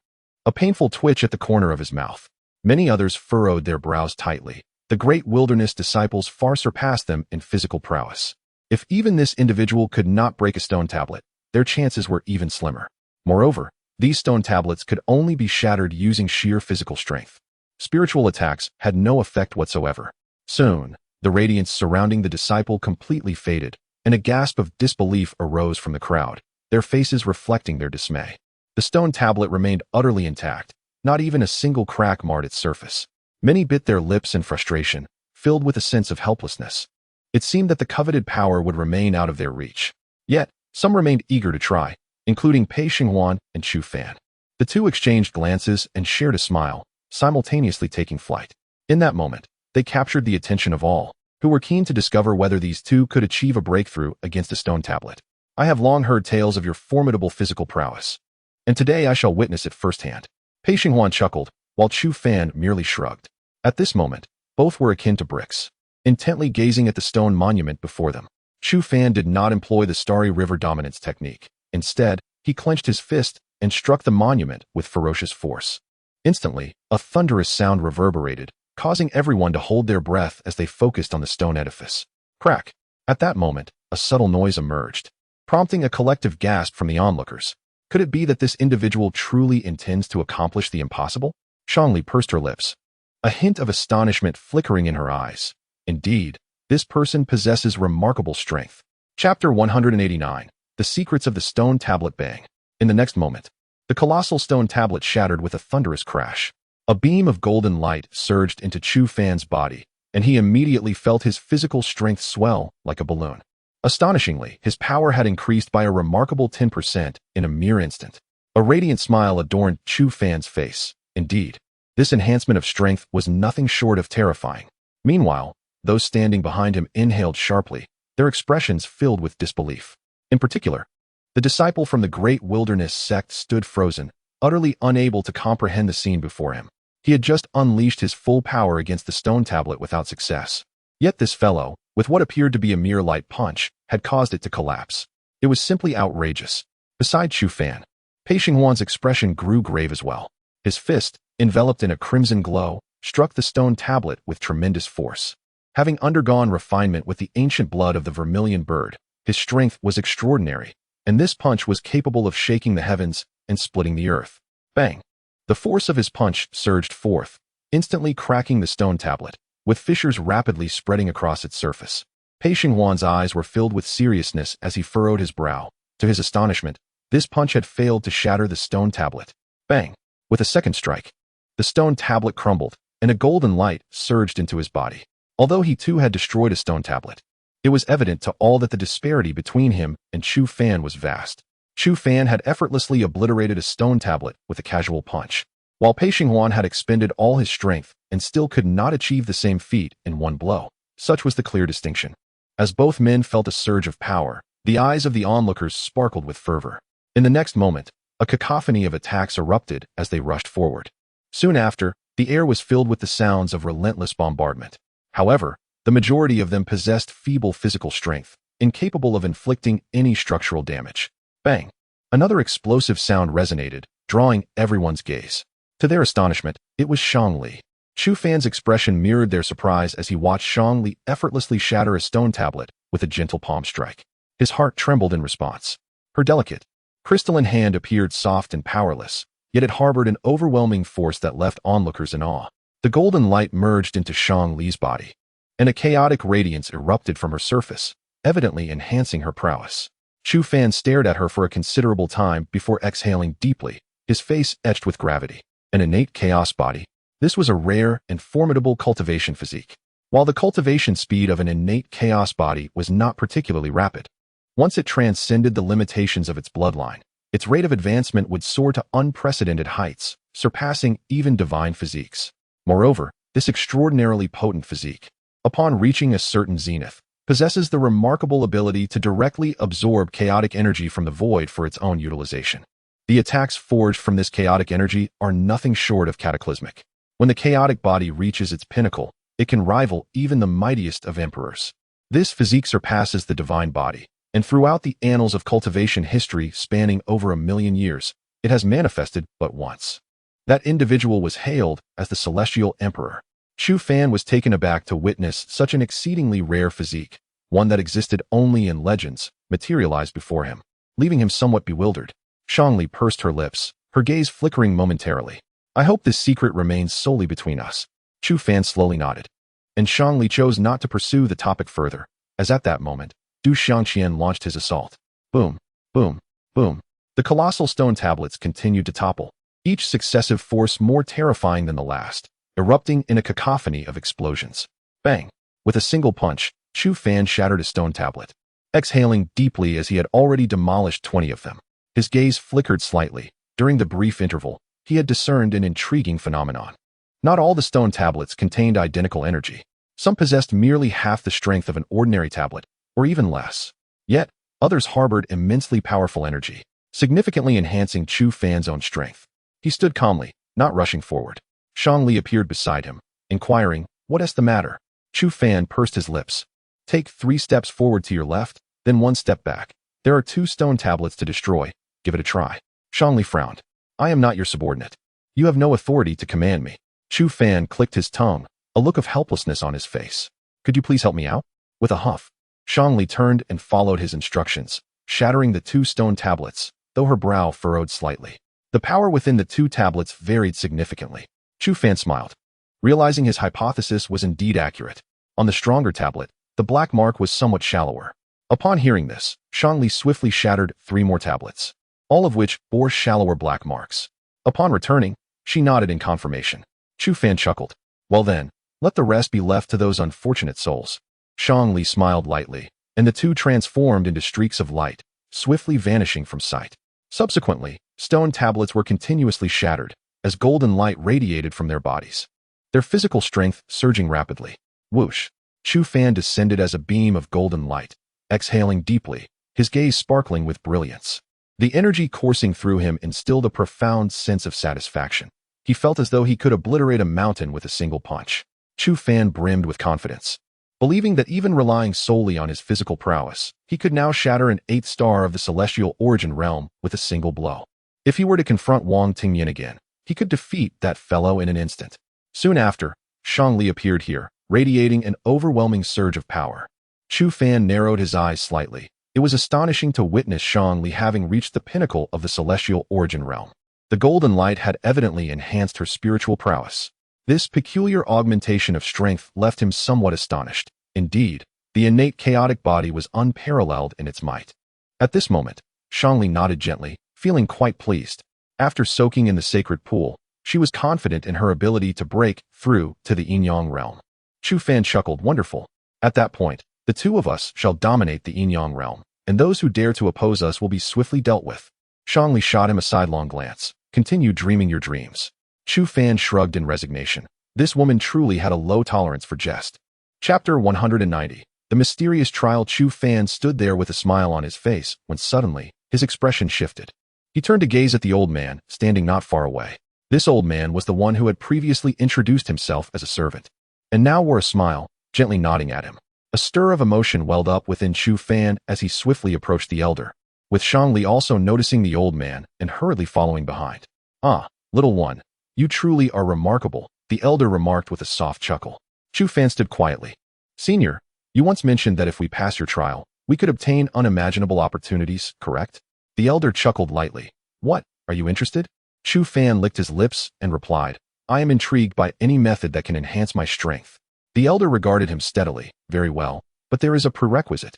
A painful twitch at the corner of his mouth. Many others furrowed their brows tightly. The great wilderness disciples far surpassed them in physical prowess. If even this individual could not break a stone tablet, their chances were even slimmer. Moreover, these stone tablets could only be shattered using sheer physical strength. Spiritual attacks had no effect whatsoever. Soon, the radiance surrounding the disciple completely faded, and a gasp of disbelief arose from the crowd, their faces reflecting their dismay. The stone tablet remained utterly intact, not even a single crack marred its surface. Many bit their lips in frustration, filled with a sense of helplessness. It seemed that the coveted power would remain out of their reach. Yet, some remained eager to try, including Pei Xinghuan and Chu Fan. The two exchanged glances and shared a smile, simultaneously taking flight. In that moment, they captured the attention of all, who were keen to discover whether these two could achieve a breakthrough against a stone tablet. I have long heard tales of your formidable physical prowess, and today I shall witness it firsthand. Pei Xinghuan chuckled, while Chu Fan merely shrugged. At this moment, both were akin to bricks, intently gazing at the stone monument before them. Chu Fan did not employ the Starry River dominance technique. Instead, he clenched his fist and struck the monument with ferocious force. Instantly, a thunderous sound reverberated, causing everyone to hold their breath as they focused on the stone edifice. Crack! At that moment, a subtle noise emerged, prompting a collective gasp from the onlookers. Could it be that this individual truly intends to accomplish the impossible? Shangli pursed her lips, a hint of astonishment flickering in her eyes. Indeed, this person possesses remarkable strength. Chapter 189. The Secrets of the Stone Tablet. Bang! In the next moment, the colossal stone tablet shattered with a thunderous crash. A beam of golden light surged into Chu Fan's body, and he immediately felt his physical strength swell like a balloon. Astonishingly, his power had increased by a remarkable 10% in a mere instant. A radiant smile adorned Chu Fan's face. Indeed, this enhancement of strength was nothing short of terrifying. Meanwhile, those standing behind him inhaled sharply, their expressions filled with disbelief. In particular, the disciple from the Great Wilderness sect stood frozen, utterly unable to comprehend the scene before him. He had just unleashed his full power against the stone tablet without success. Yet this fellow, with what appeared to be a mere light punch, had caused it to collapse. It was simply outrageous. Beside Chu Fan, Pei Xinghuan's expression grew grave as well. His fist, enveloped in a crimson glow, struck the stone tablet with tremendous force. Having undergone refinement with the ancient blood of the vermilion bird, his strength was extraordinary, and this punch was capable of shaking the heavens and splitting the earth. Bang! The force of his punch surged forth, instantly cracking the stone tablet, with fissures rapidly spreading across its surface. Pei Xinghuan's eyes were filled with seriousness as he furrowed his brow. To his astonishment, this punch had failed to shatter the stone tablet. Bang! With a second strike, the stone tablet crumbled, and a golden light surged into his body. Although he too had destroyed a stone tablet, it was evident to all that the disparity between him and Chu Fan was vast. Chu Fan had effortlessly obliterated a stone tablet with a casual punch, while Pei Xinghuan had expended all his strength and still could not achieve the same feat in one blow. Such was the clear distinction. As both men felt a surge of power, the eyes of the onlookers sparkled with fervor. In the next moment, a cacophony of attacks erupted as they rushed forward. Soon after, the air was filled with the sounds of relentless bombardment. However, the majority of them possessed feeble physical strength, incapable of inflicting any structural damage. Bang! Another explosive sound resonated, drawing everyone's gaze. To their astonishment, it was Shangli. Chu Fan's expression mirrored their surprise as he watched Shangli effortlessly shatter a stone tablet with a gentle palm strike. His heart trembled in response. Her delicate, crystalline hand appeared soft and powerless, yet it harbored an overwhelming force that left onlookers in awe. The golden light merged into Shangli's body, and a chaotic radiance erupted from her surface, evidently enhancing her prowess. Chu Fan stared at her for a considerable time before exhaling deeply, his face etched with gravity. An innate chaos body. This was a rare and formidable cultivation physique. While the cultivation speed of an innate chaos body was not particularly rapid, once it transcended the limitations of its bloodline, its rate of advancement would soar to unprecedented heights, surpassing even divine physiques. Moreover, this extraordinarily potent physique, upon reaching a certain zenith, possesses the remarkable ability to directly absorb chaotic energy from the void for its own utilization. The attacks forged from this chaotic energy are nothing short of cataclysmic. When the chaotic body reaches its pinnacle, it can rival even the mightiest of emperors. This physique surpasses the divine body, and throughout the annals of cultivation history spanning over 1,000,000 years, it has manifested but once. That individual was hailed as the Celestial Emperor. Chu Fan was taken aback to witness such an exceedingly rare physique, one that existed only in legends, materialized before him, leaving him somewhat bewildered. Shangli pursed her lips, her gaze flickering momentarily. I hope this secret remains solely between us. Chu Fan slowly nodded, and Shangli chose not to pursue the topic further, as at that moment, Du Xiangqian launched his assault. Boom, boom, boom. The colossal stone tablets continued to topple, each successive force more terrifying than the last, erupting in a cacophony of explosions. Bang! With a single punch, Chu Fan shattered a stone tablet, exhaling deeply as he had already demolished 20 of them. His gaze flickered slightly, During the brief interval, he had discerned an intriguing phenomenon. Not all the stone tablets contained identical energy. Some possessed merely half the strength of an ordinary tablet, or even less. Yet, others harbored immensely powerful energy, significantly enhancing Chu Fan's own strength. He stood calmly, not rushing forward. Shangli appeared beside him, inquiring, "What is the matter?" Chu Fan pursed his lips. "Take 3 steps forward to your left, then 1 step back. There are 2 stone tablets to destroy. Give it a try." Shangli frowned. "I am not your subordinate. You have no authority to command me." Chu Fan clicked his tongue, a look of helplessness on his face. "Could you please help me out?" With a huff, Shangli turned and followed his instructions, shattering the 2 stone tablets, though her brow furrowed slightly. The power within the 2 tablets varied significantly. Chu Fan smiled, realizing his hypothesis was indeed accurate. On the stronger tablet, the black mark was somewhat shallower. Upon hearing this, Shangli swiftly shattered 3 more tablets, all of which bore shallower black marks. Upon returning, she nodded in confirmation. Chu Fan chuckled. "Well then, let the rest be left to those unfortunate souls." Shangli smiled lightly, and the 2 transformed into streaks of light, swiftly vanishing from sight. Subsequently, stone tablets were continuously shattered, as golden light radiated from their bodies, their physical strength surging rapidly. Whoosh! Chu Fan descended as a beam of golden light, exhaling deeply, his gaze sparkling with brilliance. The energy coursing through him instilled a profound sense of satisfaction. He felt as though he could obliterate a mountain with a single punch. Chu Fan brimmed with confidence, believing that even relying solely on his physical prowess, he could now shatter an 8th star of the celestial origin realm with a single blow. If he were to confront Wang Tingyan again, he could defeat that fellow in an instant. Soon after, Shangli appeared here, radiating an overwhelming surge of power. Chu Fan narrowed his eyes slightly. It was astonishing to witness Shangli having reached the pinnacle of the celestial origin realm. The golden light had evidently enhanced her spiritual prowess. This peculiar augmentation of strength left him somewhat astonished. Indeed, the innate chaotic body was unparalleled in its might. At this moment, Shangli nodded gently, feeling quite pleased. After soaking in the sacred pool, she was confident in her ability to break through to the Yin-Yang realm. Chu Fan chuckled, "Wonderful. At that point, the 2 of us shall dominate the Yin-Yang realm, and those who dare to oppose us will be swiftly dealt with." Shangli shot him a sidelong glance. "Continue dreaming your dreams." Chu Fan shrugged in resignation. This woman truly had a low tolerance for jest. Chapter 190. The mysterious trial. Chu Fan stood there with a smile on his face when suddenly, his expression shifted. He turned to gaze at the old man, standing not far away. This old man was the one who had previously introduced himself as a servant, and now wore a smile, gently nodding at him. A stir of emotion welled up within Chu Fan as he swiftly approached the elder, with Shangli also noticing the old man and hurriedly following behind. "Ah, little one, you truly are remarkable," the elder remarked with a soft chuckle. Chu Fan stood quietly. "Senior, you once mentioned that if we pass your trial, we could obtain unimaginable opportunities, correct?" The elder chuckled lightly. "What, are you interested?" Chu Fan licked his lips and replied, "I am intrigued by any method that can enhance my strength." The elder regarded him steadily. "Very well, but there is a prerequisite.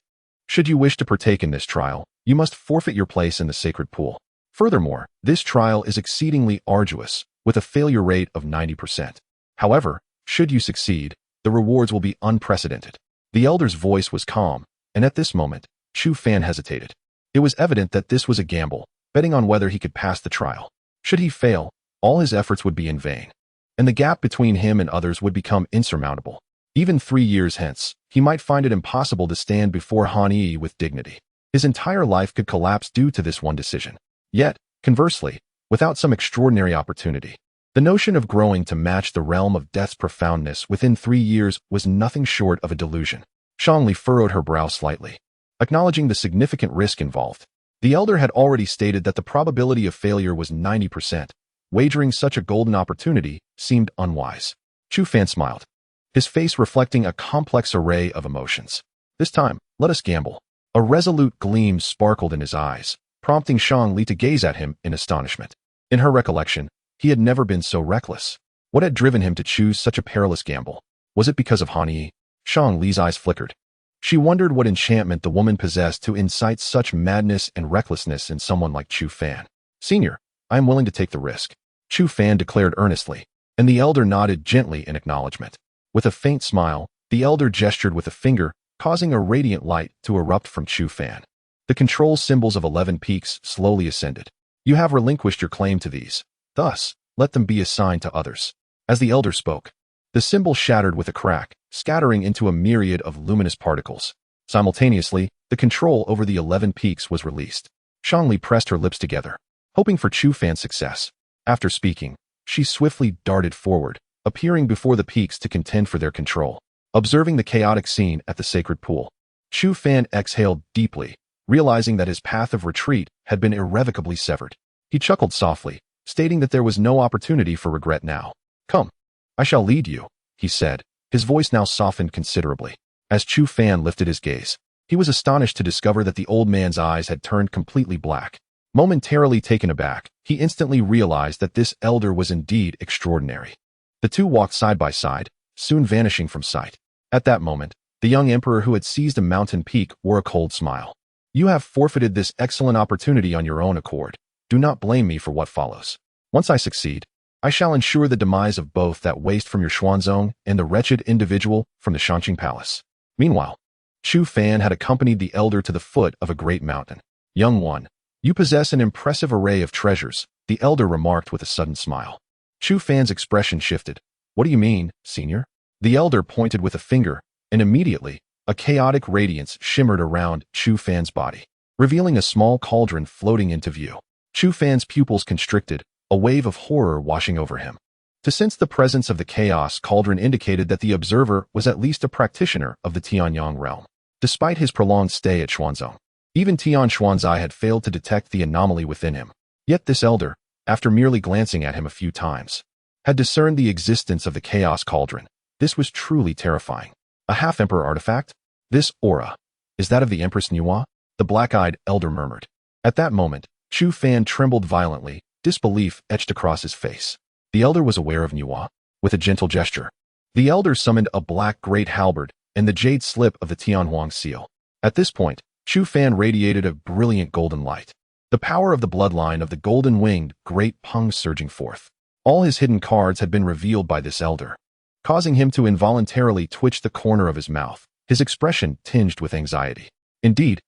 Should you wish to partake in this trial, you must forfeit your place in the sacred pool. Furthermore, this trial is exceedingly arduous, with a failure rate of 90%. However, should you succeed, the rewards will be unprecedented." The elder's voice was calm, and at this moment, Chu Fan hesitated. It was evident that this was a gamble, betting on whether he could pass the trial. Should he fail, all his efforts would be in vain, and the gap between him and others would become insurmountable. Even 3 years hence, he might find it impossible to stand before Han Yi with dignity. His entire life could collapse due to this one decision. Yet, conversely, without some extraordinary opportunity, the notion of growing to match the realm of death's profoundness within 3 years was nothing short of a delusion. Shangli furrowed her brow slightly, acknowledging the significant risk involved. The elder had already stated that the probability of failure was 90%. Wagering such a golden opportunity seemed unwise. Chu Fan smiled, his face reflecting a complex array of emotions. "This time, let us gamble." A resolute gleam sparkled in his eyes, prompting Shangli to gaze at him in astonishment. In her recollection, he had never been so reckless. What had driven him to choose such a perilous gamble? Was it because of Han Yi? Shang-Li's eyes flickered. She wondered what enchantment the woman possessed to incite such madness and recklessness in someone like Chu Fan. "Senior, I am willing to take the risk," Chu Fan declared earnestly, and the elder nodded gently in acknowledgement. With a faint smile, the elder gestured with a finger, causing a radiant light to erupt from Chu Fan. The control symbols of 11 peaks slowly ascended. You have relinquished your claim to these. Thus, let them be assigned to others. As the elder spoke, the symbol shattered with a crack, scattering into a myriad of luminous particles. Simultaneously, the control over the 11 peaks was released. Shangli pressed her lips together, hoping for Chu Fan's success. After speaking, she swiftly darted forward, appearing before the peaks to contend for their control. Observing the chaotic scene at the sacred pool, Chu Fan exhaled deeply, realizing that his path of retreat had been irrevocably severed. He chuckled softly, stating that there was no opportunity for regret now. Come, I shall lead you, he said, his voice now softened considerably. As Chu Fan lifted his gaze, he was astonished to discover that the old man's eyes had turned completely black. Momentarily taken aback, he instantly realized that this elder was indeed extraordinary. The two walked side by side, soon vanishing from sight. At that moment, the young emperor who had seized a mountain peak wore a cold smile. You have forfeited this excellent opportunity on your own accord. Do not blame me for what follows. Once I succeed, I shall ensure the demise of both that waste from your Xuanzong and the wretched individual from the Shanqing Palace. Meanwhile, Chu Fan had accompanied the elder to the foot of a great mountain. Young one, you possess an impressive array of treasures, the elder remarked with a sudden smile. Chu Fan's expression shifted. What do you mean, senior? The elder pointed with a finger, and immediately, a chaotic radiance shimmered around Chu Fan's body, revealing a small cauldron floating into view. Chu Fan's pupils constricted, a wave of horror washing over him. To sense the presence of the chaos cauldron indicated that the observer was at least a practitioner of the Tianyang realm. Despite his prolonged stay at Xuanzong, even Tian Xuanzai had failed to detect the anomaly within him. Yet this elder, after merely glancing at him a few times, had discerned the existence of the chaos cauldron. This was truly terrifying. A half-emperor artifact? This aura, is that of the Empress Nuwa? The black-eyed elder murmured. At that moment, Chu Fan trembled violently, disbelief etched across his face. The elder was aware of Nuwa. With a gentle gesture, the elder summoned a black great halberd and the jade slip of the Tianhuang seal. At this point, Chu Fan radiated a brilliant golden light. The power of the bloodline of the golden-winged great Peng surging forth. All his hidden cards had been revealed by this elder, causing him to involuntarily twitch the corner of his mouth, his expression tinged with anxiety. Indeed,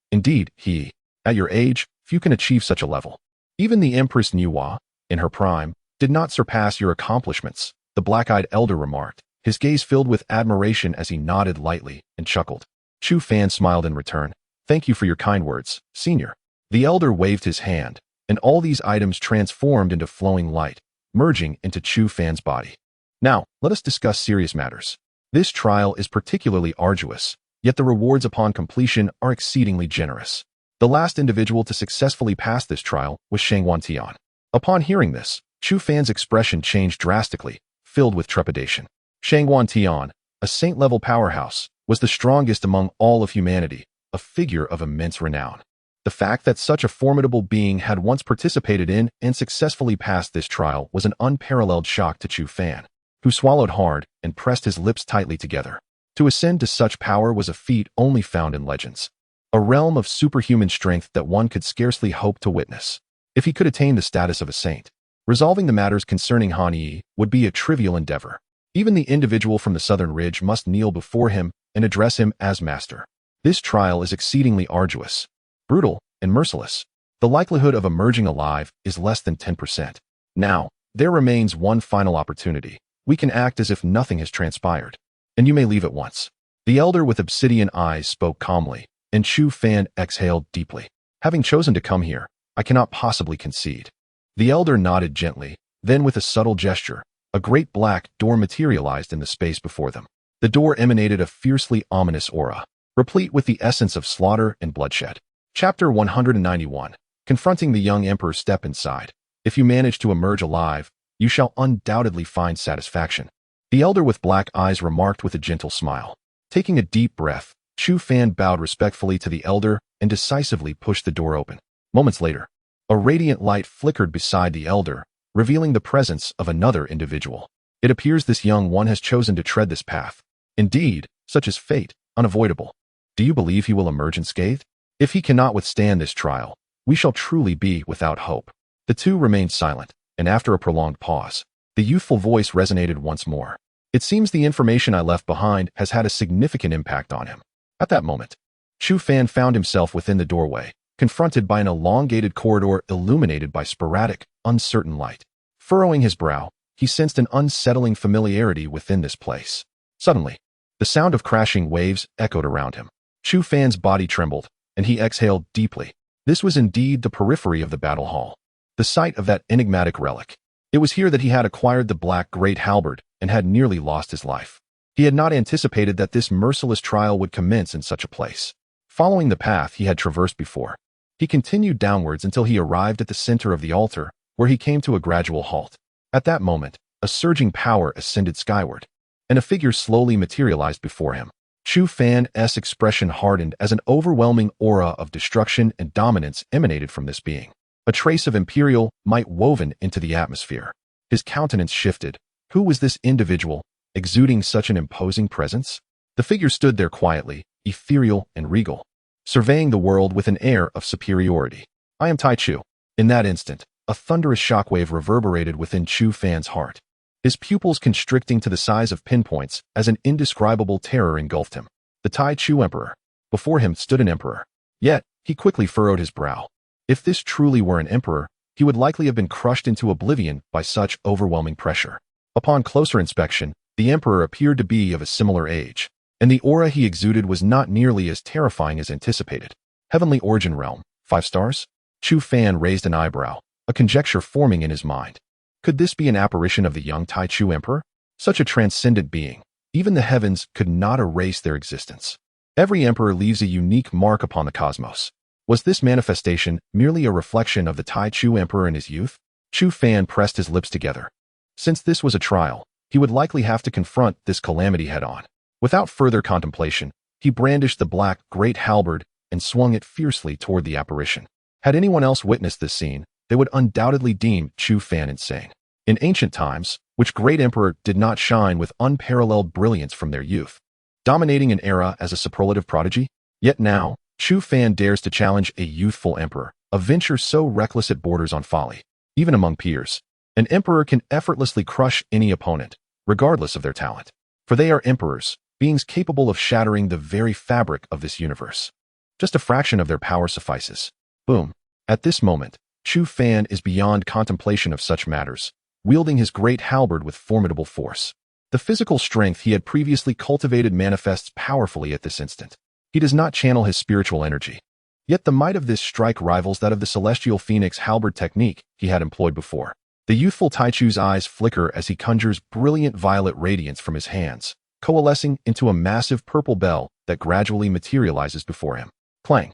at your age, few can achieve such a level. Even the Empress Nuwa, in her prime, did not surpass your accomplishments, the black-eyed elder remarked, his gaze filled with admiration as he nodded lightly and chuckled. Chu Fan smiled in return. Thank you for your kind words, senior. The elder waved his hand, and all these items transformed into flowing light, merging into Chu Fan's body. Now, let us discuss serious matters. This trial is particularly arduous, yet the rewards upon completion are exceedingly generous. The last individual to successfully pass this trial was Shangwan Tian. Upon hearing this, Chu Fan's expression changed drastically, filled with trepidation. Shangwan Tian, a saint-level powerhouse, was the strongest among all of humanity, a figure of immense renown. The fact that such a formidable being had once participated in and successfully passed this trial was an unparalleled shock to Chu Fan, who swallowed hard and pressed his lips tightly together. To ascend to such power was a feat only found in legends, a realm of superhuman strength that one could scarcely hope to witness. If he could attain the status of a saint, resolving the matters concerning Han Yi would be a trivial endeavor. Even the individual from the southern ridge must kneel before him and address him as master. This trial is exceedingly arduous, brutal, and merciless. The likelihood of emerging alive is less than 10%. Now, there remains one final opportunity. We can act as if nothing has transpired, and you may leave at once. The elder with obsidian eyes spoke calmly, and Chu Fan exhaled deeply. Having chosen to come here, I cannot possibly concede. The elder nodded gently, then with a subtle gesture, a great black door materialized in the space before them. The door emanated a fiercely ominous aura, replete with the essence of slaughter and bloodshed. Chapter 191. Confronting the young emperor. Step inside. If you manage to emerge alive, you shall undoubtedly find satisfaction. The elder with black eyes remarked with a gentle smile. Taking a deep breath, Chu Fan bowed respectfully to the elder and decisively pushed the door open. Moments later, a radiant light flickered beside the elder, revealing the presence of another individual. It appears this young one has chosen to tread this path. Indeed, such is fate, unavoidable. Do you believe he will emerge unscathed? If he cannot withstand this trial, we shall truly be without hope. The two remained silent, and after a prolonged pause, the youthful voice resonated once more. It seems the information I left behind has had a significant impact on him. At that moment, Chu Fan found himself within the doorway, confronted by an elongated corridor illuminated by sporadic, uncertain light. Furrowing his brow, he sensed an unsettling familiarity within this place. Suddenly, the sound of crashing waves echoed around him. Chu Fan's body trembled, and he exhaled deeply. This was indeed the periphery of the battle hall, the site of that enigmatic relic. It was here that he had acquired the black great halberd and had nearly lost his life. He had not anticipated that this merciless trial would commence in such a place. Following the path he had traversed before, he continued downwards until he arrived at the center of the altar, where he came to a gradual halt. At that moment, a surging power ascended skyward, and a figure slowly materialized before him. Chu Fan's expression hardened as an overwhelming aura of destruction and dominance emanated from this being, a trace of imperial might woven into the atmosphere. His countenance shifted. Who was this individual, exuding such an imposing presence? The figure stood there quietly, ethereal and regal, surveying the world with an air of superiority. I am Tai Chu. In that instant, a thunderous shockwave reverberated within Chu Fan's heart, his pupils constricting to the size of pinpoints as an indescribable terror engulfed him. The Tai Chu Emperor. Before him stood an emperor. Yet, he quickly furrowed his brow. If this truly were an emperor, he would likely have been crushed into oblivion by such overwhelming pressure. Upon closer inspection, the emperor appeared to be of a similar age, and the aura he exuded was not nearly as terrifying as anticipated. Heavenly Origin Realm, 5 stars? Chu Fan raised an eyebrow, a conjecture forming in his mind. Could this be an apparition of the young Tai Chu Emperor? Such a transcendent being, even the heavens could not erase their existence. Every emperor leaves a unique mark upon the cosmos. Was this manifestation merely a reflection of the Tai Chu Emperor in his youth? Chu Fan pressed his lips together. Since this was a trial, he would likely have to confront this calamity head-on. Without further contemplation, he brandished the black great halberd and swung it fiercely toward the apparition. Had anyone else witnessed this scene, they would undoubtedly deem Chu Fan insane. In ancient times, which great emperor did not shine with unparalleled brilliance from their youth, dominating an era as a superlative prodigy? Yet now, Chu Fan dares to challenge a youthful emperor, a venture so reckless it borders on folly. Even among peers, an emperor can effortlessly crush any opponent, regardless of their talent. For they are emperors, beings capable of shattering the very fabric of this universe. Just a fraction of their power suffices. Boom. At this moment, Chu Fan is beyond contemplation of such matters, wielding his great halberd with formidable force. The physical strength he had previously cultivated manifests powerfully at this instant. He does not channel his spiritual energy. Yet the might of this strike rivals that of the celestial phoenix halberd technique he had employed before. The youthful Tai Chu's eyes flicker as he conjures brilliant violet radiance from his hands, coalescing into a massive purple bell that gradually materializes before him. Clang!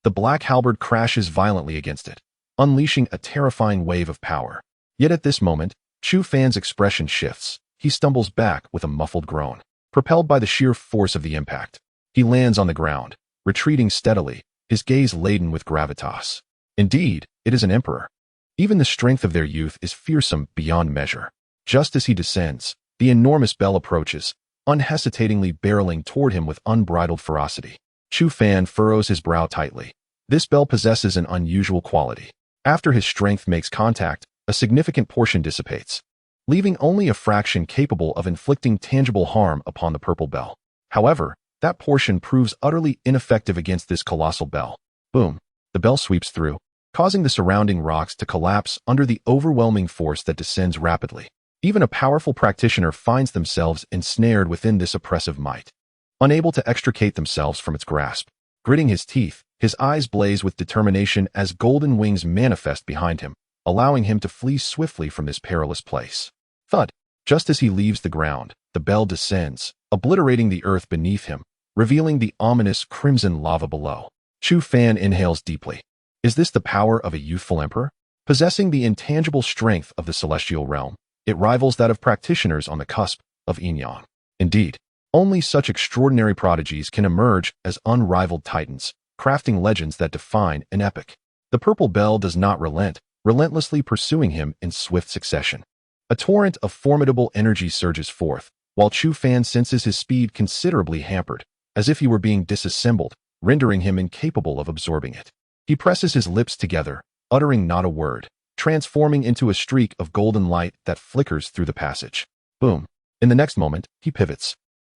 The black halberd crashes violently against it, unleashing a terrifying wave of power. Yet at this moment, Chu Fan's expression shifts. He stumbles back with a muffled groan, propelled by the sheer force of the impact. He lands on the ground, retreating steadily, his gaze laden with gravitas. Indeed, it is an emperor. Even the strength of their youth is fearsome beyond measure. Just as he descends, the enormous bell approaches, unhesitatingly barreling toward him with unbridled ferocity. Chu Fan furrows his brow tightly. This bell possesses an unusual quality. After his strength makes contact, a significant portion dissipates, leaving only a fraction capable of inflicting tangible harm upon the purple bell. However, that portion proves utterly ineffective against this colossal bell. Boom! The bell sweeps through, causing the surrounding rocks to collapse under the overwhelming force that descends rapidly. Even a powerful practitioner finds themselves ensnared within this oppressive might, unable to extricate themselves from its grasp. Gritting his teeth, his eyes blaze with determination as golden wings manifest behind him, allowing him to flee swiftly from this perilous place. Thud! Just as he leaves the ground, the bell descends, obliterating the earth beneath him, revealing the ominous crimson lava below. Chu Fan inhales deeply. Is this the power of a youthful emperor? Possessing the intangible strength of the celestial realm, it rivals that of practitioners on the cusp of yin-yang. Indeed, only such extraordinary prodigies can emerge as unrivaled titans, crafting legends that define an epic. The purple bell does not relent, relentlessly pursuing him in swift succession. A torrent of formidable energy surges forth, while Chu Fan senses his speed considerably hampered, as if he were being disassembled, rendering him incapable of absorbing it. He presses his lips together, uttering not a word, transforming into a streak of golden light that flickers through the passage. Boom! In the next moment, he pivots,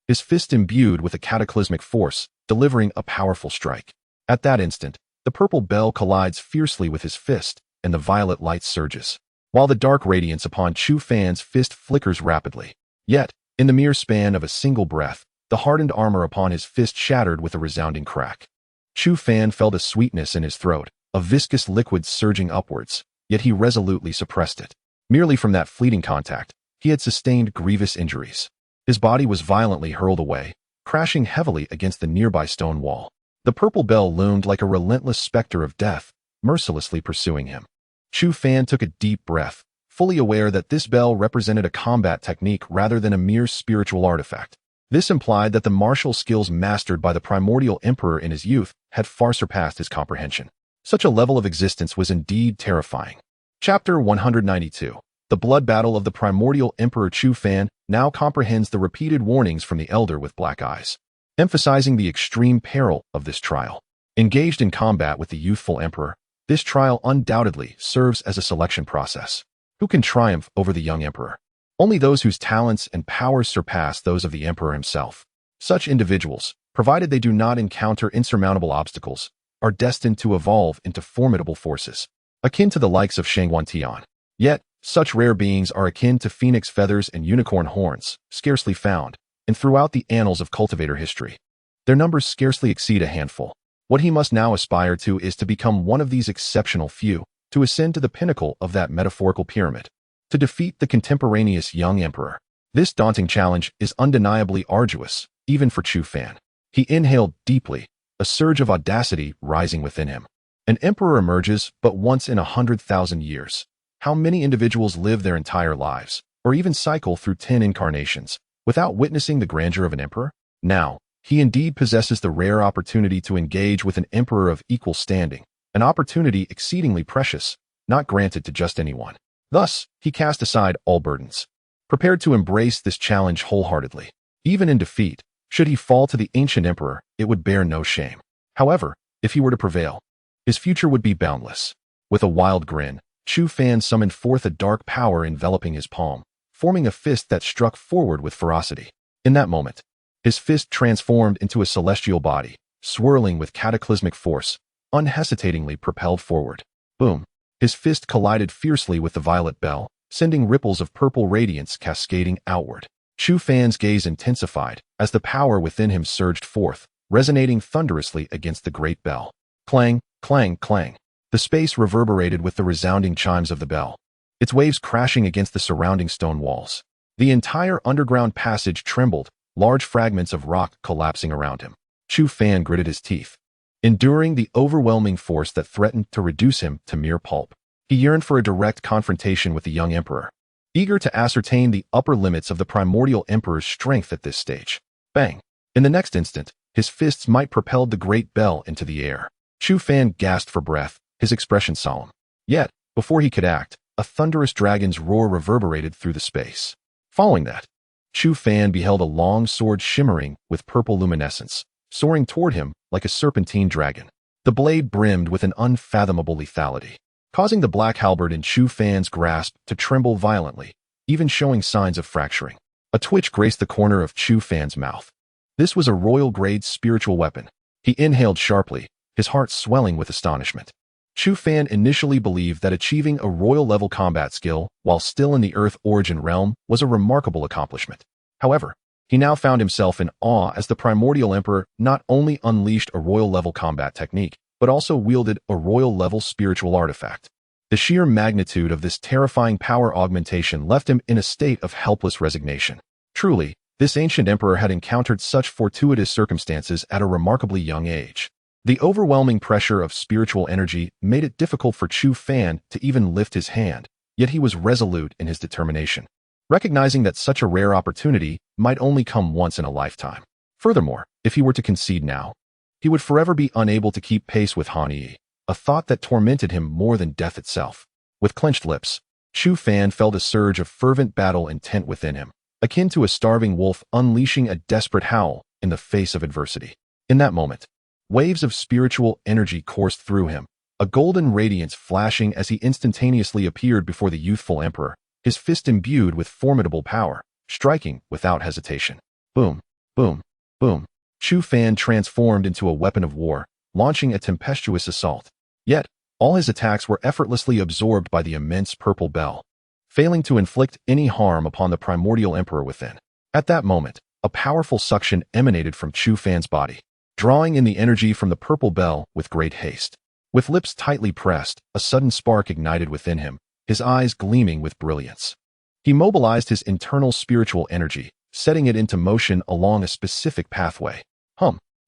his fist imbued with a cataclysmic force, delivering a powerful strike. At that instant, The purple bell collides fiercely with his fist, and the violet light surges, while the dark radiance upon Chu Fan's fist flickers rapidly. Yet, in the mere span of a single breath, the hardened armor upon his fist shattered with a resounding crack. Chu Fan felt a sweetness in his throat, a viscous liquid surging upwards, yet he resolutely suppressed it. Merely from that fleeting contact, he had sustained grievous injuries. His body was violently hurled away, crashing heavily against the nearby stone wall. The purple bell loomed like a relentless specter of death, mercilessly pursuing him. Chu Fan took a deep breath, fully aware that this bell represented a combat technique rather than a mere spiritual artifact. This implied that the martial skills mastered by the primordial emperor in his youth had far surpassed his comprehension. Such a level of existence was indeed terrifying. Chapter 192. The blood battle of the primordial emperor. Chu Fan now comprehends the repeated warnings from the elder with black eyes, emphasizing the extreme peril of this trial. Engaged in combat with the youthful emperor, this trial undoubtedly serves as a selection process. Who can triumph over the young emperor? Only those whose talents and powers surpass those of the emperor himself. Such individuals, provided they do not encounter insurmountable obstacles, are destined to evolve into formidable forces, akin to the likes of Shangguan. Yet, such rare beings are akin to phoenix feathers and unicorn horns, scarcely found, and throughout the annals of cultivator history. Their numbers scarcely exceed a handful. What he must now aspire to is to become one of these exceptional few, to ascend to the pinnacle of that metaphorical pyramid, to defeat the contemporaneous young emperor. This daunting challenge is undeniably arduous, even for Chu Fan. He inhaled deeply, a surge of audacity rising within him. An emperor emerges but once in 100,000 years. How many individuals live their entire lives, or even cycle through 10 incarnations, without witnessing the grandeur of an emperor? Now, he indeed possesses the rare opportunity to engage with an emperor of equal standing, an opportunity exceedingly precious, not granted to just anyone. Thus, he cast aside all burdens, prepared to embrace this challenge wholeheartedly. Even in defeat, should he fall to the ancient emperor, it would bear no shame. However, if he were to prevail, his future would be boundless. With a wild grin, Chu Fan summoned forth a dark power enveloping his palm, forming a fist that struck forward with ferocity. In that moment, his fist transformed into a celestial body, swirling with cataclysmic force, unhesitatingly propelled forward. Boom! His fist collided fiercely with the violet bell, sending ripples of purple radiance cascading outward. Chu Fan's gaze intensified as the power within him surged forth, resonating thunderously against the great bell. Clang, clang, clang. The space reverberated with the resounding chimes of the bell, its waves crashing against the surrounding stone walls. The entire underground passage trembled, large fragments of rock collapsing around him. Chu Fan gritted his teeth, enduring the overwhelming force that threatened to reduce him to mere pulp. He yearned for a direct confrontation with the young emperor, eager to ascertain the upper limits of the primordial emperor's strength at this stage. Bang! In the next instant, his fists might propel the great bell into the air. Chu Fan gasped for breath, his expression solemn. Yet, before he could act, a thunderous dragon's roar reverberated through the space. Following that, Chu Fan beheld a long sword shimmering with purple luminescence, soaring toward him like a serpentine dragon. The blade brimmed with an unfathomable lethality, causing the black halberd in Chu Fan's grasp to tremble violently, even showing signs of fracturing. A twitch graced the corner of Chu Fan's mouth. This was a royal-grade spiritual weapon. He inhaled sharply, his heart swelling with astonishment. Chu Fan initially believed that achieving a royal-level combat skill while still in the Earth origin realm was a remarkable accomplishment. However, he now found himself in awe as the primordial emperor not only unleashed a royal-level combat technique, but also wielded a royal-level spiritual artifact. The sheer magnitude of this terrifying power augmentation left him in a state of helpless resignation. Truly, this ancient emperor had encountered such fortuitous circumstances at a remarkably young age. The overwhelming pressure of spiritual energy made it difficult for Chu Fan to even lift his hand, yet he was resolute in his determination, recognizing that such a rare opportunity might only come once in a lifetime. Furthermore, if he were to concede now, he would forever be unable to keep pace with Han Yi, a thought that tormented him more than death itself. With clenched lips, Chu Fan felt a surge of fervent battle intent within him, akin to a starving wolf unleashing a desperate howl in the face of adversity. In that moment, waves of spiritual energy coursed through him, a golden radiance flashing as he instantaneously appeared before the youthful emperor, his fist imbued with formidable power, striking without hesitation. Boom, boom, boom. Chu Fan transformed into a weapon of war, launching a tempestuous assault. Yet, all his attacks were effortlessly absorbed by the immense purple bell, failing to inflict any harm upon the primordial emperor within. At that moment, a powerful suction emanated from Chu Fan's body, drawing in the energy from the purple bell with great haste. With lips tightly pressed, a sudden spark ignited within him, his eyes gleaming with brilliance. He mobilized his internal spiritual energy, setting it into motion along a specific pathway.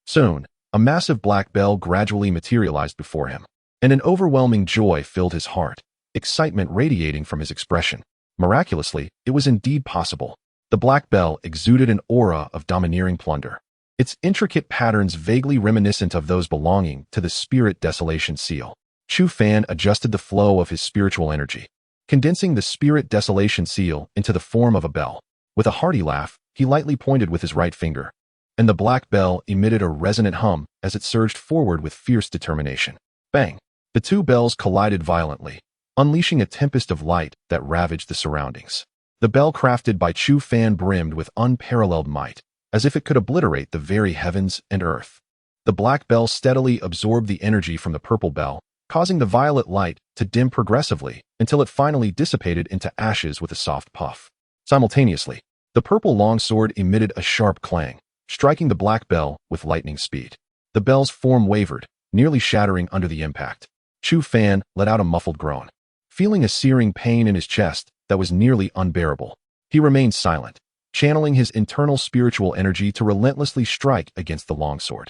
Soon, a massive black bell gradually materialized before him, and an overwhelming joy filled his heart, excitement radiating from his expression. Miraculously, it was indeed possible. The black bell exuded an aura of domineering plunder, its intricate patterns vaguely reminiscent of those belonging to the Spirit Desolation seal. Chu Fan adjusted the flow of his spiritual energy, condensing the Spirit Desolation seal into the form of a bell. With a hearty laugh, he lightly pointed with his right finger, and the black bell emitted a resonant hum as it surged forward with fierce determination. Bang! The two bells collided violently, unleashing a tempest of light that ravaged the surroundings. The bell crafted by Chu Fan brimmed with unparalleled might, as if it could obliterate the very heavens and earth. The black bell steadily absorbed the energy from the purple bell, causing the violet light to dim progressively until it finally dissipated into ashes with a soft puff. Simultaneously, the purple longsword emitted a sharp clang, striking the black bell with lightning speed. The bell's form wavered, nearly shattering under the impact. Chu Fan let out a muffled groan, feeling a searing pain in his chest that was nearly unbearable. He remained silent, channeling his internal spiritual energy to relentlessly strike against the longsword.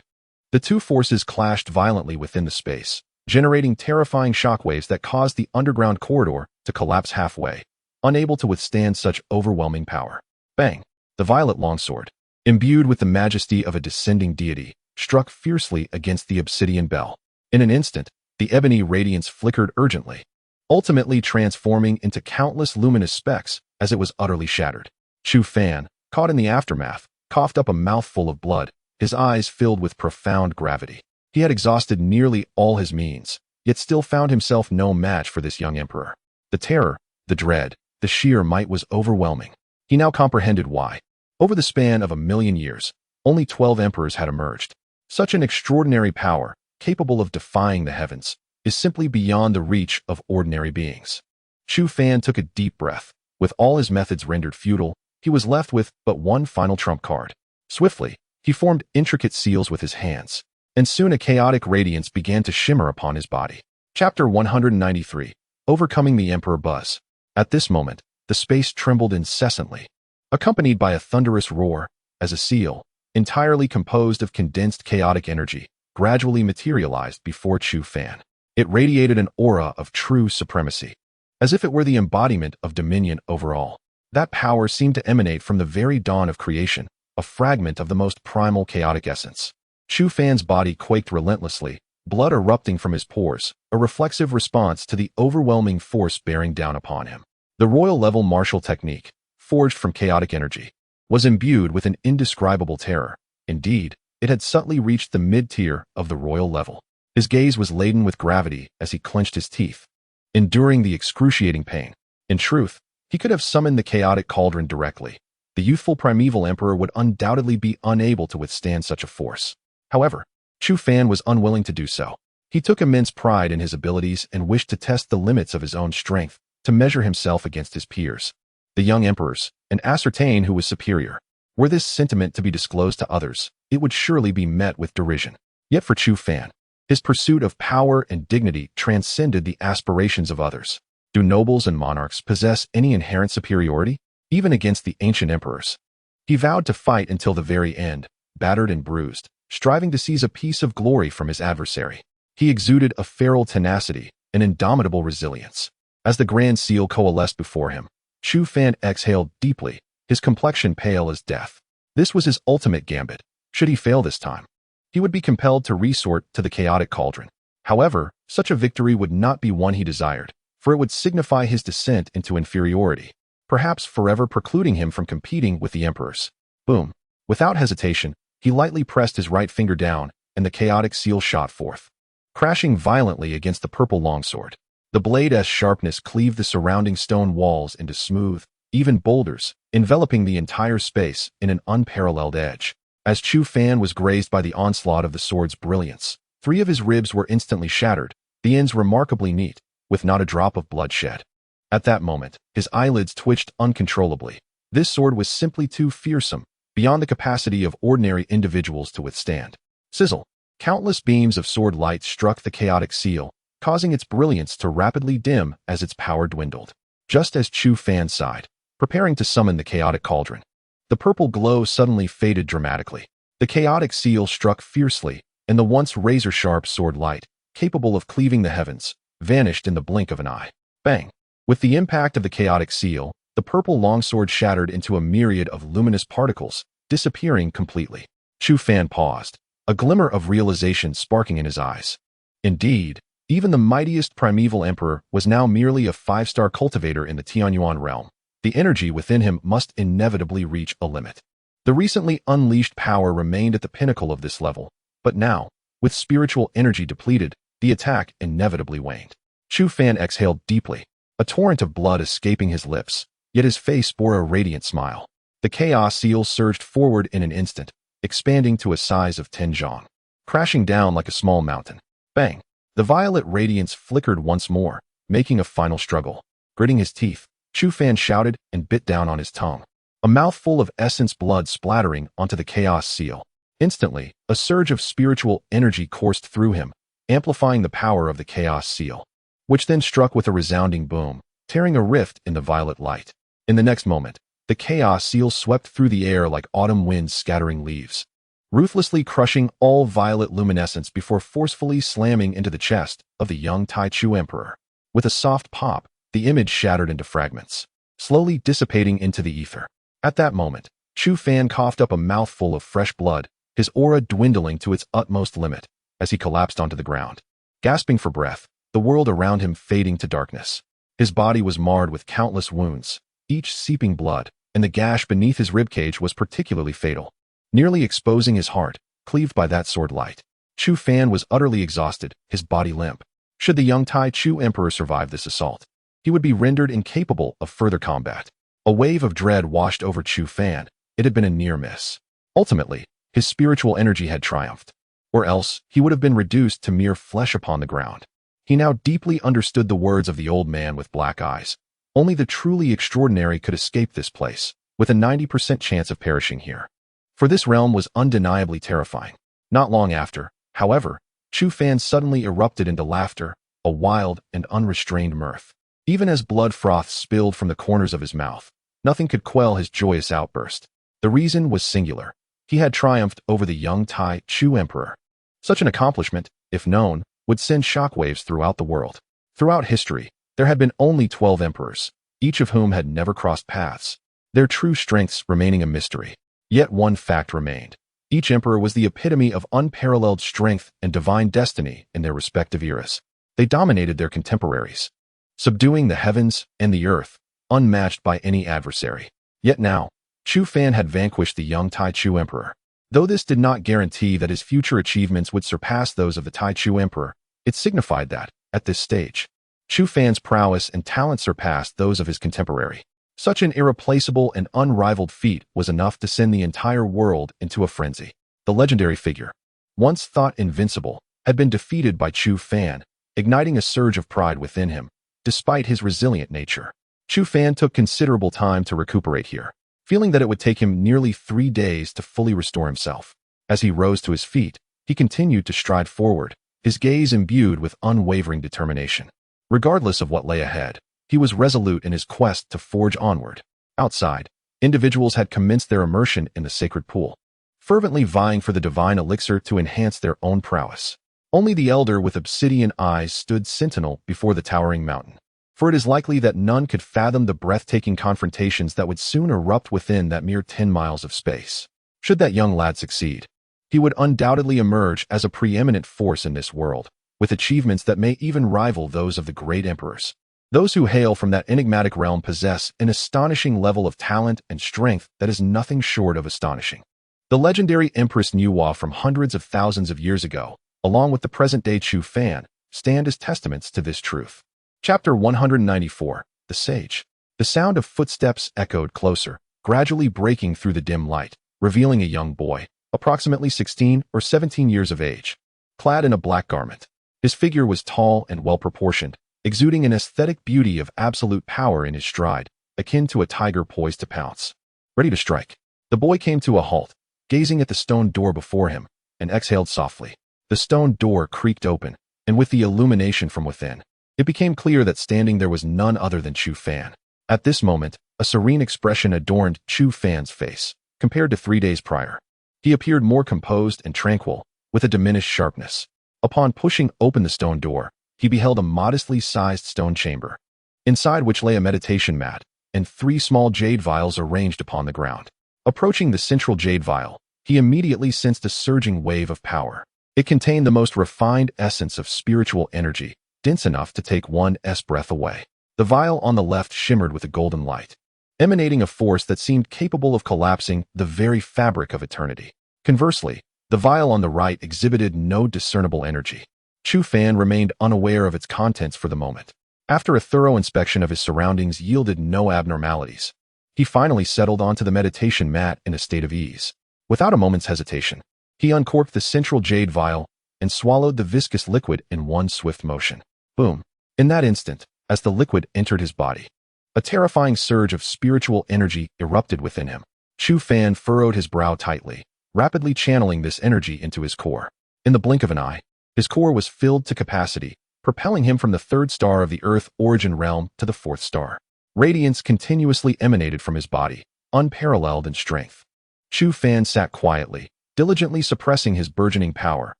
The two forces clashed violently within the space, generating terrifying shockwaves that caused the underground corridor to collapse halfway, unable to withstand such overwhelming power. Bang! The violet longsword, imbued with the majesty of a descending deity, struck fiercely against the obsidian bell. In an instant, the ebony radiance flickered urgently, ultimately transforming into countless luminous specks as it was utterly shattered. Chu Fan, caught in the aftermath, coughed up a mouthful of blood, his eyes filled with profound gravity. He had exhausted nearly all his means, yet still found himself no match for this young emperor. The terror, the dread, the sheer might was overwhelming. He now comprehended why. Over the span of 1,000,000 years, only 12 emperors had emerged. Such an extraordinary power, capable of defying the heavens, is simply beyond the reach of ordinary beings. Chu Fan took a deep breath. With all his methods rendered futile, he was left with but one final trump card. Swiftly, he formed intricate seals with his hands, and soon a chaotic radiance began to shimmer upon his body. Chapter 193, Overcoming the Emperor Buzz. At this moment, the space trembled incessantly, accompanied by a thunderous roar, as a seal, entirely composed of condensed chaotic energy, gradually materialized before Chu Fan. It radiated an aura of true supremacy, as if it were the embodiment of dominion over all. That power seemed to emanate from the very dawn of creation, a fragment of the most primal chaotic essence. Chu Fan's body quaked relentlessly, blood erupting from his pores, a reflexive response to the overwhelming force bearing down upon him. The royal-level martial technique, forged from chaotic energy, was imbued with an indescribable terror. Indeed, it had subtly reached the mid-tier of the royal level. His gaze was laden with gravity as he clenched his teeth, enduring the excruciating pain. In truth, he could have summoned the chaotic cauldron directly. The youthful primeval emperor would undoubtedly be unable to withstand such a force. However, Chu Fan was unwilling to do so. He took immense pride in his abilities and wished to test the limits of his own strength, to measure himself against his peers, the young emperors, and ascertain who was superior. Were this sentiment to be disclosed to others, it would surely be met with derision. Yet for Chu Fan, his pursuit of power and dignity transcended the aspirations of others. Do nobles and monarchs possess any inherent superiority, even against the ancient emperors? He vowed to fight until the very end, battered and bruised, striving to seize a piece of glory from his adversary. He exuded a feral tenacity, an indomitable resilience. As the Grand Seal coalesced before him, Chu Fan exhaled deeply, his complexion pale as death. This was his ultimate gambit. Should he fail this time, he would be compelled to resort to the chaotic cauldron. However, such a victory would not be one he desired, for it would signify his descent into inferiority, perhaps forever precluding him from competing with the emperors. Boom! Without hesitation, he lightly pressed his right finger down, and the chaotic seal shot forth, crashing violently against the purple longsword. The blade's sharpness cleaved the surrounding stone walls into smooth, even boulders, enveloping the entire space in an unparalleled edge. As Chu Fan was grazed by the onslaught of the sword's brilliance, 3 of his ribs were instantly shattered, the ends remarkably neat, with not a drop of blood shed. At that moment, his eyelids twitched uncontrollably. This sword was simply too fearsome, beyond the capacity of ordinary individuals to withstand. Sizzle! Countless beams of sword light struck the chaotic seal, causing its brilliance to rapidly dim as its power dwindled. Just as Chu Fan sighed, preparing to summon the chaotic cauldron, the purple glow suddenly faded dramatically. The chaotic seal struck fiercely, and the once razor-sharp sword light, capable of cleaving the heavens, vanished in the blink of an eye. Bang! With the impact of the chaotic seal, the purple longsword shattered into a myriad of luminous particles, disappearing completely. Chu Fan paused, a glimmer of realization sparking in his eyes. Indeed, even the mightiest primeval emperor was now merely a 5-star cultivator in the Tianyuan realm. The energy within him must inevitably reach a limit. The recently unleashed power remained at the pinnacle of this level, but now, with spiritual energy depleted, the attack inevitably waned. Chu Fan exhaled deeply, a torrent of blood escaping his lips, yet his face bore a radiant smile. The chaos seal surged forward in an instant, expanding to a size of 10 zhang, crashing down like a small mountain. Bang! The violet radiance flickered once more, making a final struggle. Gritting his teeth, Chu Fan shouted and bit down on his tongue, a mouthful of essence blood splattering onto the chaos seal. Instantly, a surge of spiritual energy coursed through him, amplifying the power of the chaos seal, which then struck with a resounding boom, tearing a rift in the violet light. In the next moment, the chaos seal swept through the air like autumn winds scattering leaves, ruthlessly crushing all violet luminescence before forcefully slamming into the chest of the young Taichu Emperor. With a soft pop, the image shattered into fragments, slowly dissipating into the ether. At that moment, Chu Fan coughed up a mouthful of fresh blood, his aura dwindling to its utmost limit as he collapsed onto the ground. Gasping for breath, the world around him fading to darkness. His body was marred with countless wounds, each seeping blood, and the gash beneath his ribcage was particularly fatal, nearly exposing his heart, cleaved by that sword light. Chu Fan was utterly exhausted, his body limp. Should the young Taichu Emperor survive this assault, he would be rendered incapable of further combat. A wave of dread washed over Chu Fan. It had been a near miss. Ultimately, his spiritual energy had triumphed, or else he would have been reduced to mere flesh upon the ground. He now deeply understood the words of the old man with black eyes. Only the truly extraordinary could escape this place, with a 90% chance of perishing here. For this realm was undeniably terrifying. Not long after, however, Chu Fan suddenly erupted into laughter, a wild and unrestrained mirth. Even as blood froth spilled from the corners of his mouth, nothing could quell his joyous outburst. The reason was singular. He had triumphed over the young Taichu Emperor. Such an accomplishment, if known, would send shockwaves throughout the world. Throughout history, there had been only 12 emperors, each of whom had never crossed paths, their true strengths remaining a mystery. Yet one fact remained. Each emperor was the epitome of unparalleled strength and divine destiny in their respective eras. They dominated their contemporaries, subduing the heavens and the earth, unmatched by any adversary. Yet now, Chu Fan had vanquished the young Taichu Emperor. Though this did not guarantee that his future achievements would surpass those of the Taichu Emperor, it signified that, at this stage, Chu Fan's prowess and talent surpassed those of his contemporary. Such an irreplaceable and unrivaled feat was enough to send the entire world into a frenzy. The legendary figure, once thought invincible, had been defeated by Chu Fan, igniting a surge of pride within him, despite his resilient nature. Chu Fan took considerable time to recuperate here, feeling that it would take him nearly 3 days to fully restore himself. As he rose to his feet, he continued to stride forward, his gaze imbued with unwavering determination. Regardless of what lay ahead, he was resolute in his quest to forge onward. Outside, individuals had commenced their immersion in the sacred pool, fervently vying for the divine elixir to enhance their own prowess. Only the elder with obsidian eyes stood sentinel before the towering mountain, for it is likely that none could fathom the breathtaking confrontations that would soon erupt within that mere 10 miles of space. Should that young lad succeed, he would undoubtedly emerge as a preeminent force in this world, with achievements that may even rival those of the great emperors. Those who hail from that enigmatic realm possess an astonishing level of talent and strength that is nothing short of astonishing. The legendary Empress Nuwa from hundreds of thousands of years ago, along with the present-day Chu Fan, stand as testaments to this truth. Chapter 194, The Sage. The sound of footsteps echoed closer, gradually breaking through the dim light, revealing a young boy, approximately 16 or 17 years of age. clad in a black garment. His figure was tall and well-proportioned, exuding an aesthetic beauty of absolute power in his stride, akin to a tiger poised to pounce. Ready to strike. The boy came to a halt, gazing at the stone door before him, and exhaled softly. The stone door creaked open, and with the illumination from within, it became clear that standing there was none other than Chu Fan. At this moment, a serene expression adorned Chu Fan's face, compared to 3 days prior. He appeared more composed and tranquil, with a diminished sharpness. Upon pushing open the stone door, he beheld a modestly sized stone chamber, inside which lay a meditation mat and 3 small jade vials arranged upon the ground. Approaching the central jade vial, he immediately sensed a surging wave of power. It contained the most refined essence of spiritual energy, dense enough to take one's breath away. The vial on the left shimmered with a golden light, emanating a force that seemed capable of collapsing the very fabric of eternity. Conversely, the vial on the right exhibited no discernible energy. Chu Fan remained unaware of its contents for the moment. After a thorough inspection of his surroundings yielded no abnormalities, he finally settled onto the meditation mat in a state of ease. Without a moment's hesitation, he uncorked the central jade vial and swallowed the viscous liquid in one swift motion. Boom! In that instant, as the liquid entered his body, a terrifying surge of spiritual energy erupted within him. Chu Fan furrowed his brow tightly, rapidly channeling this energy into his core. In the blink of an eye, his core was filled to capacity, propelling him from the 3rd star of the Earth origin realm to the 4th star. Radiance continuously emanated from his body, unparalleled in strength. Chu Fan sat quietly, diligently suppressing his burgeoning power,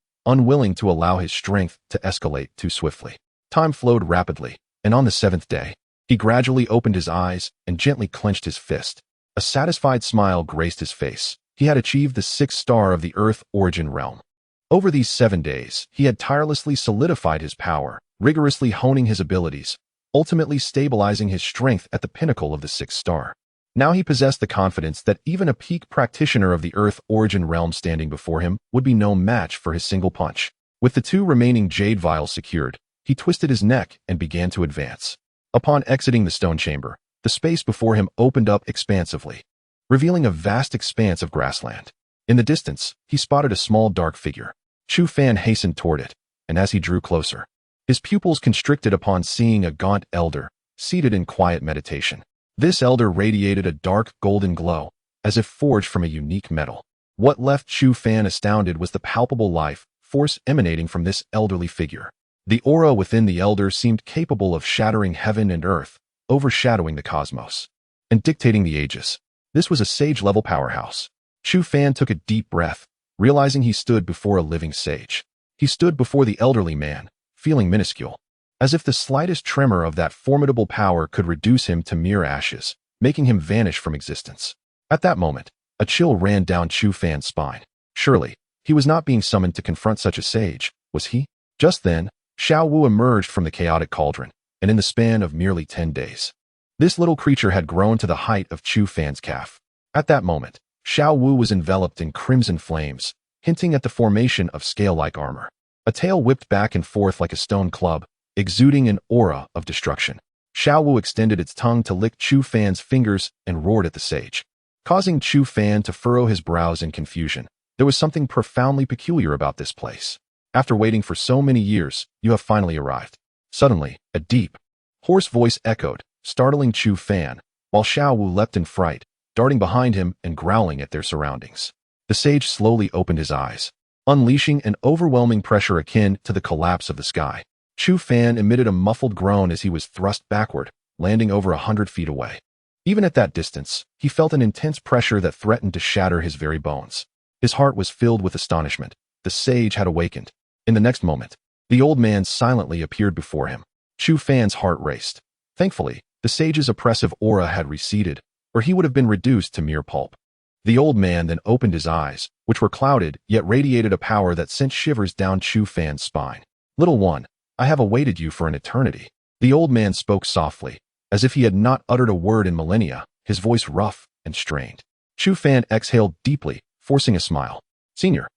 unwilling to allow his strength to escalate too swiftly. Time flowed rapidly, and on the 7th day, he gradually opened his eyes and gently clenched his fist. A satisfied smile graced his face. He had achieved the 6th star of the Earth origin realm. Over these 7 days, he had tirelessly solidified his power, rigorously honing his abilities, ultimately stabilizing his strength at the pinnacle of the 6th star. Now he possessed the confidence that even a peak practitioner of the Earth origin realm standing before him would be no match for his single punch. With the 2 remaining jade vials secured, he twisted his neck and began to advance. Upon exiting the stone chamber, the space before him opened up expansively, revealing a vast expanse of grassland. In the distance, he spotted a small dark figure. Chu Fan hastened toward it, and as he drew closer, his pupils constricted upon seeing a gaunt elder, seated in quiet meditation. This elder radiated a dark golden glow, as if forged from a unique metal. What left Chu Fan astounded was the palpable life force emanating from this elderly figure. The aura within the elder seemed capable of shattering heaven and earth, overshadowing the cosmos, and dictating the ages. This was a sage-level powerhouse. Chu Fan took a deep breath, realizing he stood before a living sage. He stood before the elderly man, feeling minuscule, as if the slightest tremor of that formidable power could reduce him to mere ashes, making him vanish from existence. At that moment, a chill ran down Chu Fan's spine. Surely, he was not being summoned to confront such a sage, was he? Just then, Xiao Wu emerged from the chaotic cauldron, and in the span of merely 10 days, this little creature had grown to the height of Chu Fan's calf. At that moment, Xiao Wu was enveloped in crimson flames, hinting at the formation of scale-like armor. A tail whipped back and forth like a stone club, exuding an aura of destruction. Xiao Wu extended its tongue to lick Chu Fan's fingers and roared at the sage, causing Chu Fan to furrow his brows in confusion. There was something profoundly peculiar about this place. After waiting for so many years, you have finally arrived. Suddenly, a deep, hoarse voice echoed, startling Chu Fan, while Xiao Wu leapt in fright, darting behind him and growling at their surroundings. The sage slowly opened his eyes, unleashing an overwhelming pressure akin to the collapse of the sky. Chu Fan emitted a muffled groan as he was thrust backward, landing over 100 feet away. Even at that distance, he felt an intense pressure that threatened to shatter his very bones. His heart was filled with astonishment. The sage had awakened. In the next moment, the old man silently appeared before him. Chu Fan's heart raced. Thankfully, the sage's oppressive aura had receded, or he would have been reduced to mere pulp. The old man then opened his eyes, which were clouded, yet radiated a power that sent shivers down Chu Fan's spine. "Little one, I have awaited you for an eternity." The old man spoke softly, as if he had not uttered a word in millennia, his voice rough and strained. Chu Fan exhaled deeply, forcing a smile. "Senior,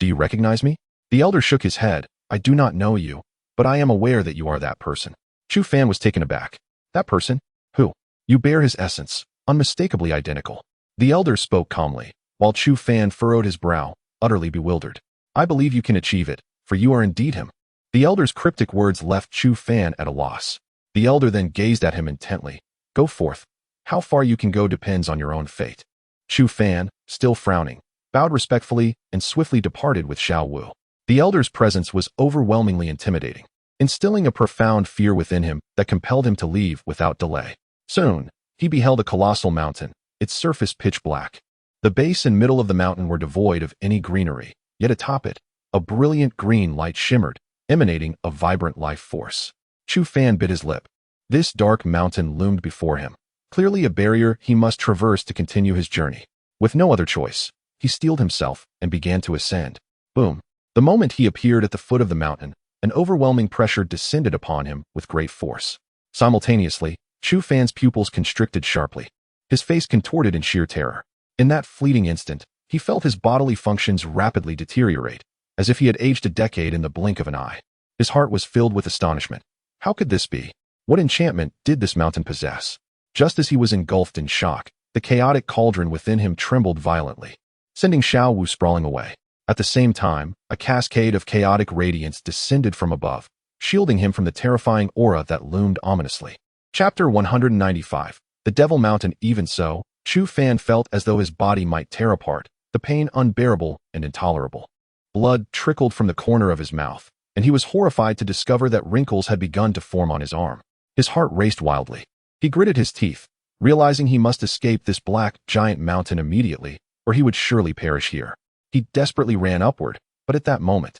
do you recognize me?" The elder shook his head. "I do not know you, but I am aware that you are that person." Chu Fan was taken aback. "That person? Who?" "You bear his essence, unmistakably identical." The elder spoke calmly, while Chu Fan furrowed his brow, utterly bewildered. "I believe you can achieve it, for you are indeed him." The elder's cryptic words left Chu Fan at a loss. The elder then gazed at him intently. "Go forth. How far you can go depends on your own fate." Chu Fan, still frowning, bowed respectfully and swiftly departed with Xiao Wu. The elder's presence was overwhelmingly intimidating, instilling a profound fear within him that compelled him to leave without delay. Soon, he beheld a colossal mountain, its surface pitch black. The base and middle of the mountain were devoid of any greenery, yet atop it, a brilliant green light shimmered, emanating a vibrant life force. Chu Fan bit his lip. This dark mountain loomed before him, clearly a barrier he must traverse to continue his journey. With no other choice, he steeled himself and began to ascend. Boom! The moment he appeared at the foot of the mountain, an overwhelming pressure descended upon him with great force. Simultaneously, Chu Fan's pupils constricted sharply. His face contorted in sheer terror. In that fleeting instant, he felt his bodily functions rapidly deteriorate, as if he had aged a decade in the blink of an eye. His heart was filled with astonishment. How could this be? What enchantment did this mountain possess? Just as he was engulfed in shock, the chaotic cauldron within him trembled violently, sending Xiao Wu sprawling away. At the same time, a cascade of chaotic radiance descended from above, shielding him from the terrifying aura that loomed ominously. Chapter 195. The Devil Mountain. Even so, Chu Fan felt as though his body might tear apart, the pain unbearable and intolerable. Blood trickled from the corner of his mouth, and he was horrified to discover that wrinkles had begun to form on his arm. His heart raced wildly. He gritted his teeth, realizing he must escape this black, giant mountain immediately, or he would surely perish here. He desperately ran upward, but at that moment,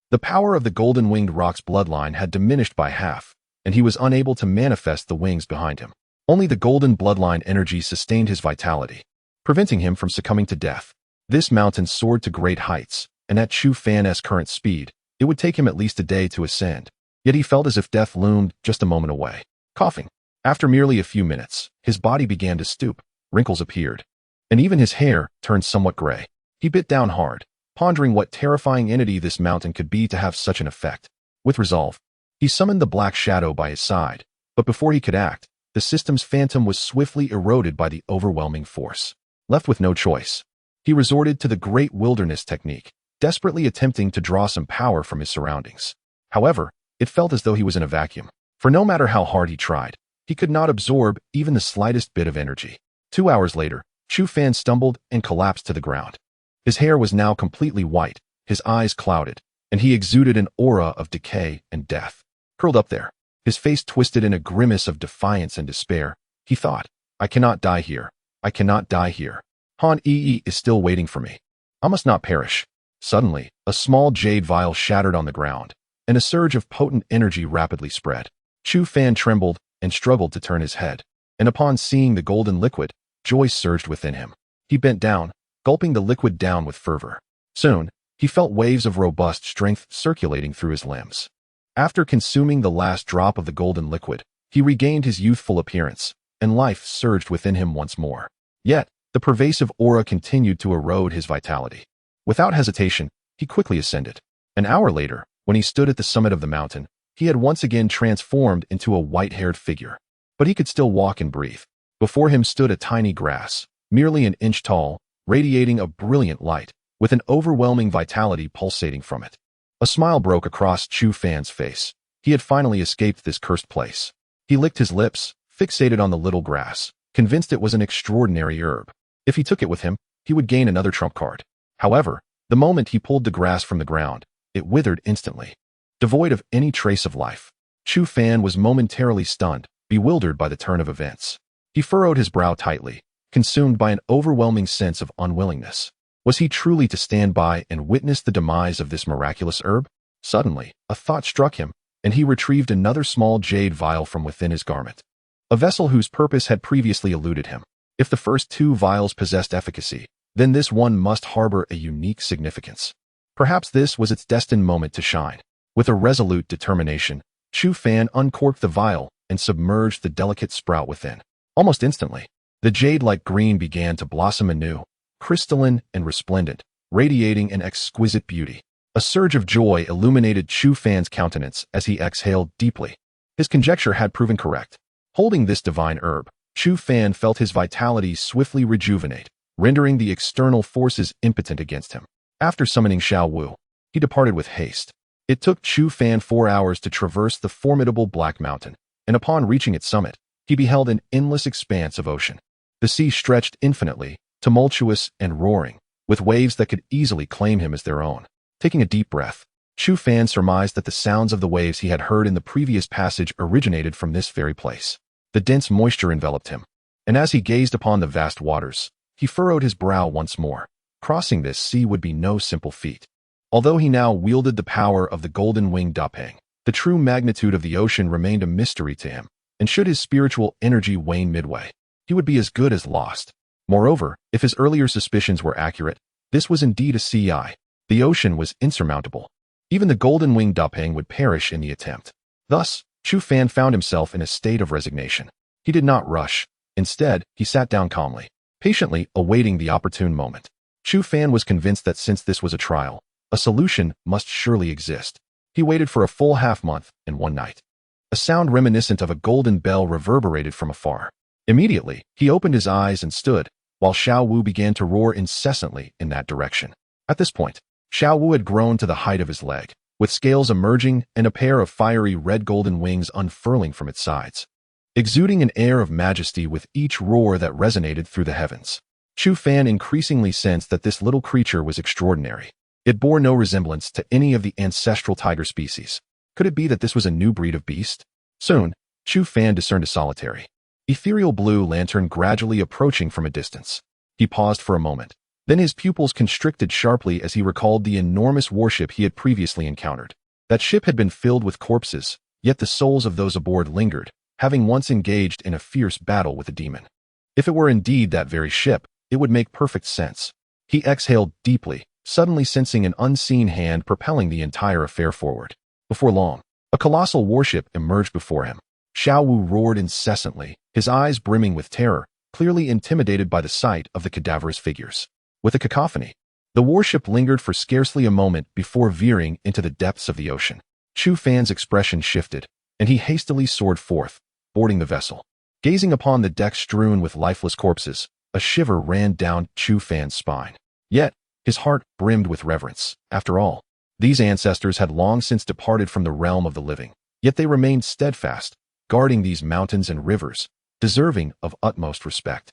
the power of the golden-winged rock's bloodline had diminished by half, and he was unable to manifest the wings behind him. Only the golden bloodline energy sustained his vitality, preventing him from succumbing to death. This mountain soared to great heights, and at Chu Fan's current speed, it would take him at least a day to ascend. Yet he felt as if death loomed just a moment away. Coughing. After merely a few minutes, his body began to stoop, wrinkles appeared, and even his hair turned somewhat gray. He bit down hard, pondering what terrifying entity this mountain could be to have such an effect. With resolve, he summoned the black shadow by his side, but before he could act, the system's phantom was swiftly eroded by the overwhelming force. Left with no choice, he resorted to the great wilderness technique, desperately attempting to draw some power from his surroundings. However, it felt as though he was in a vacuum, for no matter how hard he tried, he could not absorb even the slightest bit of energy. 2 hours later, Chu Fan stumbled and collapsed to the ground. His hair was now completely white, his eyes clouded, and he exuded an aura of decay and death. Curled up there, his face twisted in a grimace of defiance and despair, he thought, "I cannot die here. I cannot die here. Han Yi is still waiting for me. I must not perish." Suddenly, a small jade vial shattered on the ground, and a surge of potent energy rapidly spread. Chu Fan trembled and struggled to turn his head, and upon seeing the golden liquid, joy surged within him. He bent down, gulping the liquid down with fervor. Soon, he felt waves of robust strength circulating through his limbs. After consuming the last drop of the golden liquid, he regained his youthful appearance, and life surged within him once more. Yet, the pervasive aura continued to erode his vitality. Without hesitation, he quickly ascended. An hour later, when he stood at the summit of the mountain, he had once again transformed into a white-haired figure. But he could still walk and breathe. Before him stood a tiny grass, merely an inch tall, radiating a brilliant light, with an overwhelming vitality pulsating from it. A smile broke across Chu Fan's face. He had finally escaped this cursed place. He licked his lips, fixated on the little grass, convinced it was an extraordinary herb. If he took it with him, he would gain another trump card. However, the moment he pulled the grass from the ground, it withered instantly. Devoid of any trace of life, Chu Fan was momentarily stunned, bewildered by the turn of events. He furrowed his brow tightly, consumed by an overwhelming sense of unwillingness. Was he truly to stand by and witness the demise of this miraculous herb? Suddenly, a thought struck him, and he retrieved another small jade vial from within his garment. A vessel whose purpose had previously eluded him. If the first 2 vials possessed efficacy, then this one must harbor a unique significance. Perhaps this was its destined moment to shine. With a resolute determination, Chu Fan uncorked the vial and submerged the delicate sprout within. Almost instantly, the jade-like green began to blossom anew, crystalline and resplendent, radiating an exquisite beauty. A surge of joy illuminated Chu Fan's countenance as he exhaled deeply. His conjecture had proven correct. Holding this divine herb, Chu Fan felt his vitality swiftly rejuvenate, rendering the external forces impotent against him. After summoning Xiao Wu, he departed with haste. It took Chu Fan 4 hours to traverse the formidable Black Mountain, and upon reaching its summit, he beheld an endless expanse of ocean. The sea stretched infinitely, tumultuous and roaring, with waves that could easily claim him as their own. Taking a deep breath, Chu Fan surmised that the sounds of the waves he had heard in the previous passage originated from this very place. The dense moisture enveloped him, and as he gazed upon the vast waters, he furrowed his brow once more. Crossing this sea would be no simple feat. Although he now wielded the power of the golden-winged Dapeng, the true magnitude of the ocean remained a mystery to him, and should his spiritual energy wane midway, he would be as good as lost. Moreover, if his earlier suspicions were accurate, this was indeed a sea. The ocean was insurmountable. Even the golden-winged Dapeng would perish in the attempt. Thus, Chu Fan found himself in a state of resignation. He did not rush. Instead, he sat down calmly, patiently awaiting the opportune moment. Chu Fan was convinced that since this was a trial, a solution must surely exist. He waited for a full half-month and one night. A sound reminiscent of a golden bell reverberated from afar. Immediately, he opened his eyes and stood, while Xiao Wu began to roar incessantly in that direction. At this point, Xiao Wu had grown to the height of his leg, with scales emerging and a pair of fiery red golden wings unfurling from its sides, exuding an air of majesty with each roar that resonated through the heavens. Chu Fan increasingly sensed that this little creature was extraordinary. It bore no resemblance to any of the ancestral tiger species. Could it be that this was a new breed of beast? Soon, Chu Fan discerned a solitary, ethereal blue lantern gradually approaching from a distance. He paused for a moment. Then his pupils constricted sharply as he recalled the enormous warship he had previously encountered. That ship had been filled with corpses, yet the souls of those aboard lingered, having once engaged in a fierce battle with a demon. If it were indeed that very ship, it would make perfect sense. He exhaled deeply, suddenly sensing an unseen hand propelling the entire affair forward. Before long, a colossal warship emerged before him. Xiao Wu roared incessantly, his eyes brimming with terror, clearly intimidated by the sight of the cadaverous figures. With a cacophony, the warship lingered for scarcely a moment before veering into the depths of the ocean. Chu Fan's expression shifted, and he hastily soared forth, boarding the vessel. Gazing upon the deck strewn with lifeless corpses, a shiver ran down Chu Fan's spine. Yet, his heart brimmed with reverence. After all, these ancestors had long since departed from the realm of the living, yet they remained steadfast, guarding these mountains and rivers, deserving of utmost respect.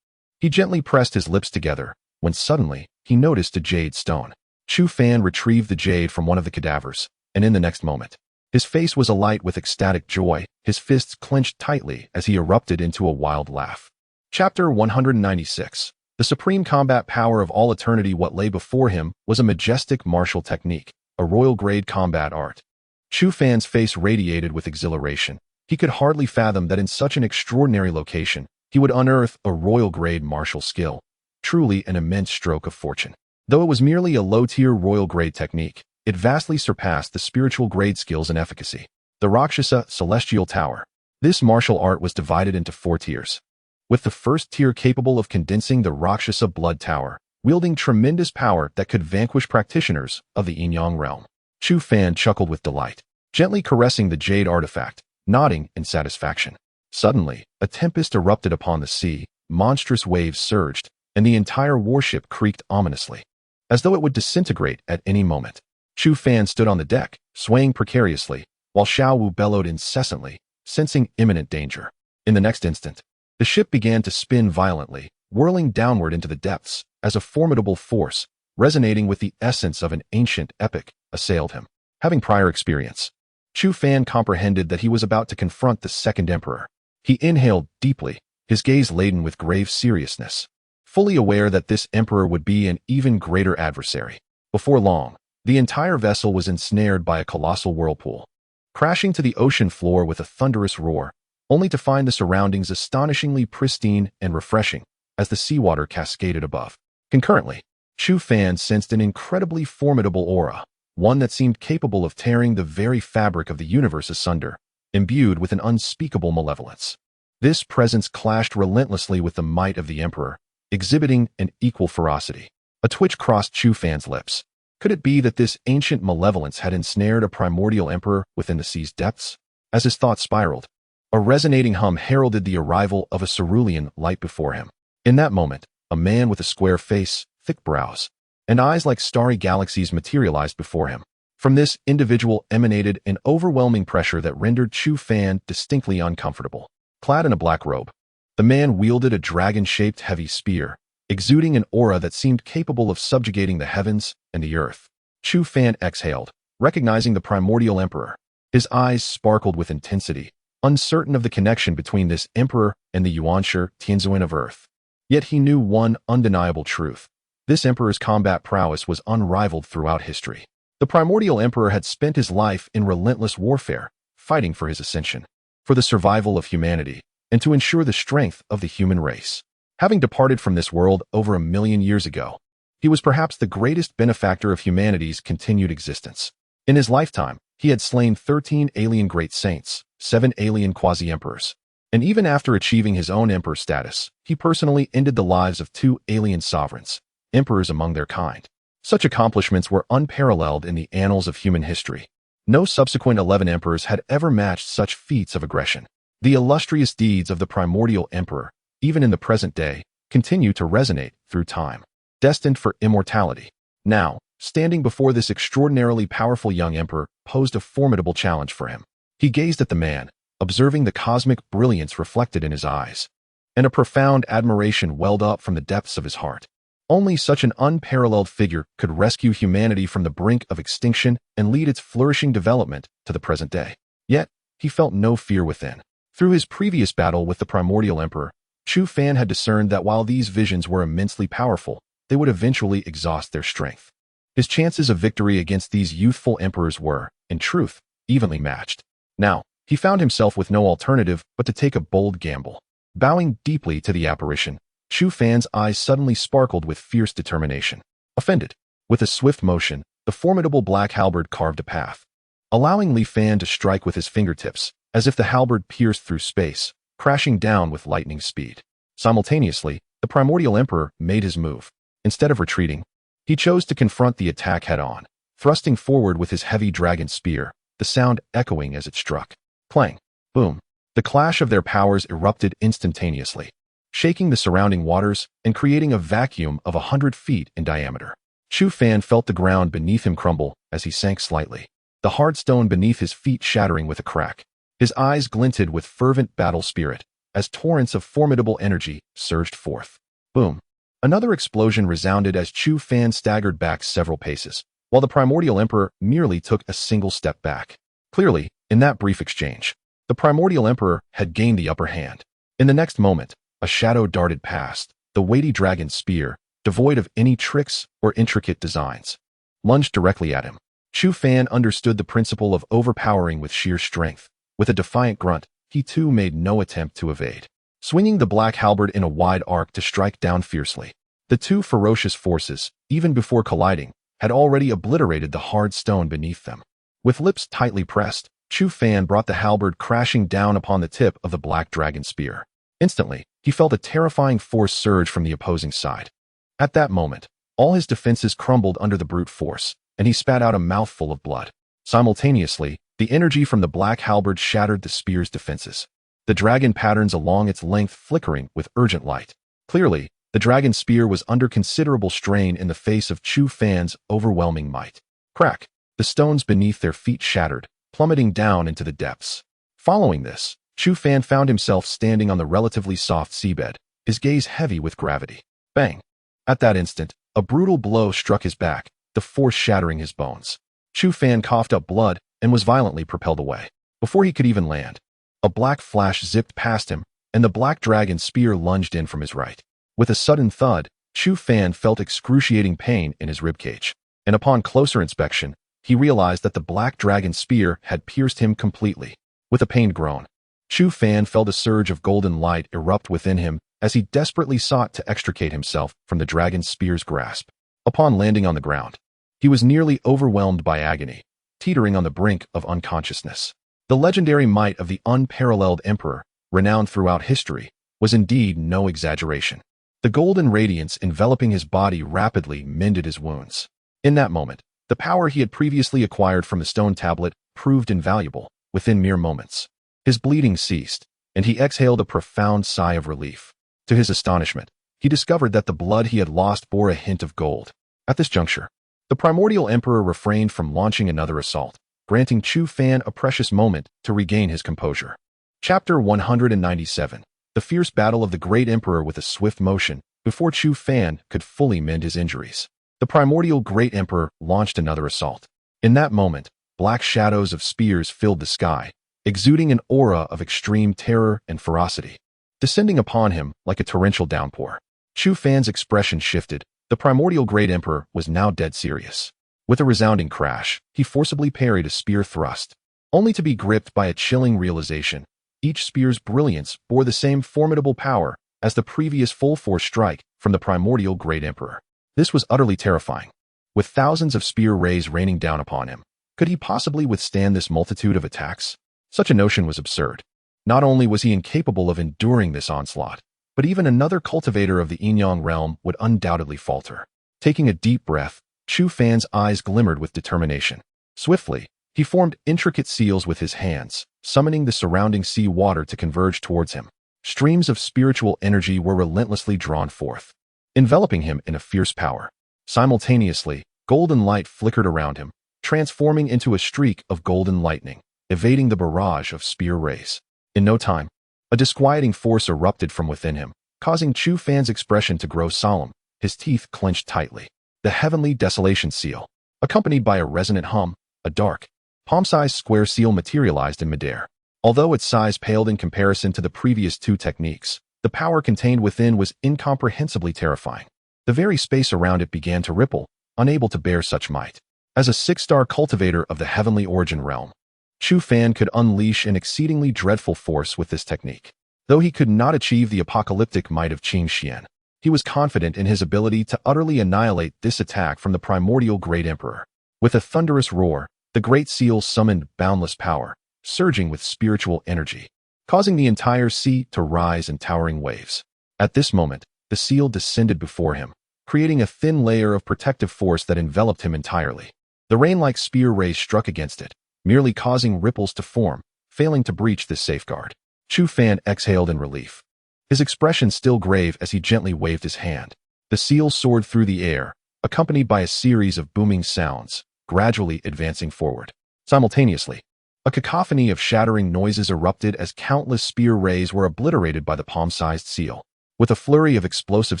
He gently pressed his lips together, when suddenly, he noticed a jade stone. Chu Fan retrieved the jade from one of the cadavers, and in the next moment, his face was alight with ecstatic joy, his fists clenched tightly as he erupted into a wild laugh. Chapter 196. The supreme combat power of all eternity. What lay before him was a majestic martial technique, a royal-grade combat art. Chu Fan's face radiated with exhilaration. He could hardly fathom that in such an extraordinary location, he would unearth a royal-grade martial skill. Truly an immense stroke of fortune. Though it was merely a low-tier royal-grade technique, it vastly surpassed the spiritual-grade skills and efficacy. The Rakshasa Celestial Tower. This martial art was divided into 4 tiers, with the first tier capable of condensing the Rakshasa Blood Tower, wielding tremendous power that could vanquish practitioners of the Yin-Yang realm. Chu Fan chuckled with delight, gently caressing the jade artifact, nodding in satisfaction. Suddenly, a tempest erupted upon the sea, monstrous waves surged, and the entire warship creaked ominously, as though it would disintegrate at any moment. Chu Fan stood on the deck, swaying precariously, while Xiao Wu bellowed incessantly, sensing imminent danger. In the next instant, the ship began to spin violently, whirling downward into the depths, as a formidable force, resonating with the essence of an ancient epic, assailed him. Having prior experience, Chu Fan comprehended that he was about to confront the second emperor. He inhaled deeply, his gaze laden with grave seriousness, fully aware that this emperor would be an even greater adversary. Before long, the entire vessel was ensnared by a colossal whirlpool, crashing to the ocean floor with a thunderous roar, only to find the surroundings astonishingly pristine and refreshing as the seawater cascaded above. Concurrently, Chu Fan sensed an incredibly formidable aura, one that seemed capable of tearing the very fabric of the universe asunder, imbued with an unspeakable malevolence. This presence clashed relentlessly with the might of the emperor, exhibiting an equal ferocity. A twitch crossed Chu Fan's lips. Could it be that this ancient malevolence had ensnared a primordial emperor within the sea's depths? As his thoughts spiraled, a resonating hum heralded the arrival of a cerulean light before him. In that moment, a man with a square face, thick brows, and eyes like starry galaxies materialized before him. From this individual emanated an overwhelming pressure that rendered Chu Fan distinctly uncomfortable. Clad in a black robe, the man wielded a dragon-shaped heavy spear, exuding an aura that seemed capable of subjugating the heavens and the earth. Chu Fan exhaled, recognizing the primordial emperor. His eyes sparkled with intensity, uncertain of the connection between this emperor and the Yuanshi Tianzuan of earth. Yet he knew one undeniable truth. This emperor's combat prowess was unrivaled throughout history. The primordial emperor had spent his life in relentless warfare, fighting for his ascension, for the survival of humanity, and to ensure the strength of the human race. Having departed from this world over 1,000,000 years ago, he was perhaps the greatest benefactor of humanity's continued existence. In his lifetime, he had slain 13 alien great saints, 7 alien quasi-emperors, and even after achieving his own emperor status, he personally ended the lives of 2 alien sovereigns, emperors among their kind. Such accomplishments were unparalleled in the annals of human history. No subsequent 11 emperors had ever matched such feats of aggression. The illustrious deeds of the primordial emperor, even in the present day, continue to resonate through time, destined for immortality. Now, standing before this extraordinarily powerful young emperor posed a formidable challenge for him. He gazed at the man, observing the cosmic brilliance reflected in his eyes, and a profound admiration welled up from the depths of his heart. Only such an unparalleled figure could rescue humanity from the brink of extinction and lead its flourishing development to the present day. Yet, he felt no fear within. Through his previous battle with the primordial emperor, Chu Fan had discerned that while these visions were immensely powerful, they would eventually exhaust their strength. His chances of victory against these youthful emperors were, in truth, evenly matched. Now, he found himself with no alternative but to take a bold gamble. Bowing deeply to the apparition, Chu Fan's eyes suddenly sparkled with fierce determination. Offended, with a swift motion, the formidable black halberd carved a path, allowing Li Fan to strike with his fingertips, as if the halberd pierced through space, crashing down with lightning speed. Simultaneously, the primordial emperor made his move. Instead of retreating, he chose to confront the attack head-on, thrusting forward with his heavy dragon spear, the sound echoing as it struck. Clang! Boom! The clash of their powers erupted instantaneously, shaking the surrounding waters and creating a vacuum of 100 feet in diameter. Chu Fan felt the ground beneath him crumble as he sank slightly, the hard stone beneath his feet shattering with a crack. His eyes glinted with fervent battle spirit as torrents of formidable energy surged forth. Boom! Another explosion resounded as Chu Fan staggered back several paces, while the primordial emperor merely took a single step back. Clearly, in that brief exchange, the primordial emperor had gained the upper hand. In the next moment, a shadow darted past, the weighty dragon spear, devoid of any tricks or intricate designs, lunged directly at him. Chu Fan understood the principle of overpowering with sheer strength. With a defiant grunt, he too made no attempt to evade, swinging the black halberd in a wide arc to strike down fiercely. The two ferocious forces, even before colliding, had already obliterated the hard stone beneath them. With lips tightly pressed, Chu Fan brought the halberd crashing down upon the tip of the black dragon spear. Instantly, he felt a terrifying force surge from the opposing side. At that moment, all his defenses crumbled under the brute force, and he spat out a mouthful of blood. Simultaneously, the energy from the black halberd shattered the spear's defenses, the dragon patterns along its length flickering with urgent light. Clearly, the dragon spear was under considerable strain in the face of Chu Fan's overwhelming might. Crack! The stones beneath their feet shattered, plummeting down into the depths. Following this, Chu Fan found himself standing on the relatively soft seabed, his gaze heavy with gravity. Bang! At that instant, a brutal blow struck his back, the force shattering his bones. Chu Fan coughed up blood and was violently propelled away. Before he could even land, a black flash zipped past him, and the black dragon spear lunged in from his right. With a sudden thud, Chu Fan felt excruciating pain in his ribcage, and upon closer inspection, he realized that the black dragon spear had pierced him completely. With a pained groan, Chu Fan felt a surge of golden light erupt within him as he desperately sought to extricate himself from the dragon spear's grasp. Upon landing on the ground, he was nearly overwhelmed by agony, teetering on the brink of unconsciousness. The legendary might of the unparalleled emperor, renowned throughout history, was indeed no exaggeration. The golden radiance enveloping his body rapidly mended his wounds. In that moment, the power he had previously acquired from the stone tablet proved invaluable. Within mere moments, his bleeding ceased, and he exhaled a profound sigh of relief. To his astonishment, he discovered that the blood he had lost bore a hint of gold. At this juncture, The primordial emperor refrained from launching another assault, granting Chu Fan a precious moment to regain his composure. Chapter 197. The fierce battle of the great emperor with a swift motion, before Chu Fan could fully mend his injuries. The primordial great emperor launched another assault. In that moment, black shadows of spears filled the sky, exuding an aura of extreme terror and ferocity. Descending upon him like a torrential downpour. Chu Fan's expression shifted. The primordial great emperor was now dead serious. With a resounding crash, he forcibly parried a spear thrust, only to be gripped by a chilling realization. Each spear's brilliance bore the same formidable power as the previous full-force strike from the primordial great emperor. This was utterly terrifying. With thousands of spear rays raining down upon him, could he possibly withstand this multitude of attacks? Such a notion was absurd. Not only was he incapable of enduring this onslaught, but even another cultivator of the Yin-Yang realm would undoubtedly falter. Taking a deep breath, Chu Fan's eyes glimmered with determination. Swiftly, he formed intricate seals with his hands, summoning the surrounding sea water to converge towards him. Streams of spiritual energy were relentlessly drawn forth, enveloping him in a fierce power. Simultaneously, golden light flickered around him, transforming into a streak of golden lightning, evading the barrage of spear rays. In no time, a disquieting force erupted from within him, causing Chu Fan's expression to grow solemn, his teeth clenched tightly. The heavenly desolation seal, accompanied by a resonant hum, a dark, palm-sized square seal materialized in midair. Although its size paled in comparison to the previous two techniques, the power contained within was incomprehensibly terrifying. The very space around it began to ripple, unable to bear such might. As a six-star cultivator of the heavenly origin realm, Chu Fan could unleash an exceedingly dreadful force with this technique. Though he could not achieve the apocalyptic might of Qing Xian, he was confident in his ability to utterly annihilate this attack from the primordial great emperor. With a thunderous roar, the great seal summoned boundless power, surging with spiritual energy, causing the entire sea to rise in towering waves. At this moment, the seal descended before him, creating a thin layer of protective force that enveloped him entirely. The rain-like spear rays struck against it, merely causing ripples to form, failing to breach this safeguard. Chu Fan exhaled in relief, his expression still grave as he gently waved his hand. The seal soared through the air, accompanied by a series of booming sounds, gradually advancing forward. Simultaneously, a cacophony of shattering noises erupted as countless spear rays were obliterated by the palm-sized seal. With a flurry of explosive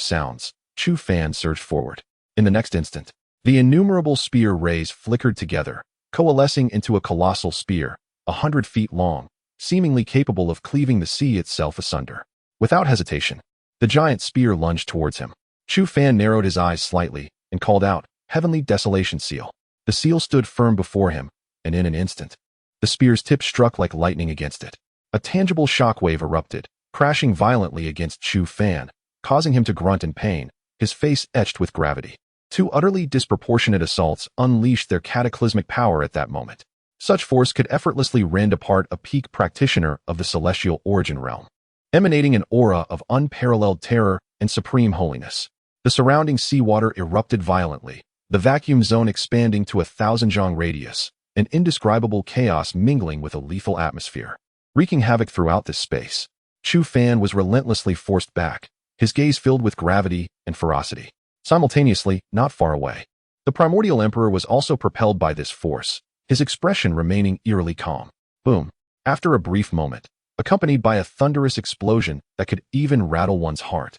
sounds, Chu Fan surged forward. In the next instant, the innumerable spear rays flickered together, coalescing into a colossal spear, 100 feet long, seemingly capable of cleaving the sea itself asunder. Without hesitation, the giant spear lunged towards him. Chu Fan narrowed his eyes slightly and called out, "Heavenly Desolation Seal." The seal stood firm before him, and in an instant, the spear's tip struck like lightning against it. A tangible shockwave erupted, crashing violently against Chu Fan, causing him to grunt in pain, his face etched with gravity. Two utterly disproportionate assaults unleashed their cataclysmic power at that moment. Such force could effortlessly rend apart a peak practitioner of the celestial origin realm, emanating an aura of unparalleled terror and supreme holiness. The surrounding seawater erupted violently, the vacuum zone expanding to 1,000 zhang radius, an indescribable chaos mingling with a lethal atmosphere, wreaking havoc throughout this space. Chu Fan was relentlessly forced back, his gaze filled with gravity and ferocity. Simultaneously, not far away, the primordial emperor was also propelled by this force, his expression remaining eerily calm. Boom. After a brief moment, accompanied by a thunderous explosion that could even rattle one's heart,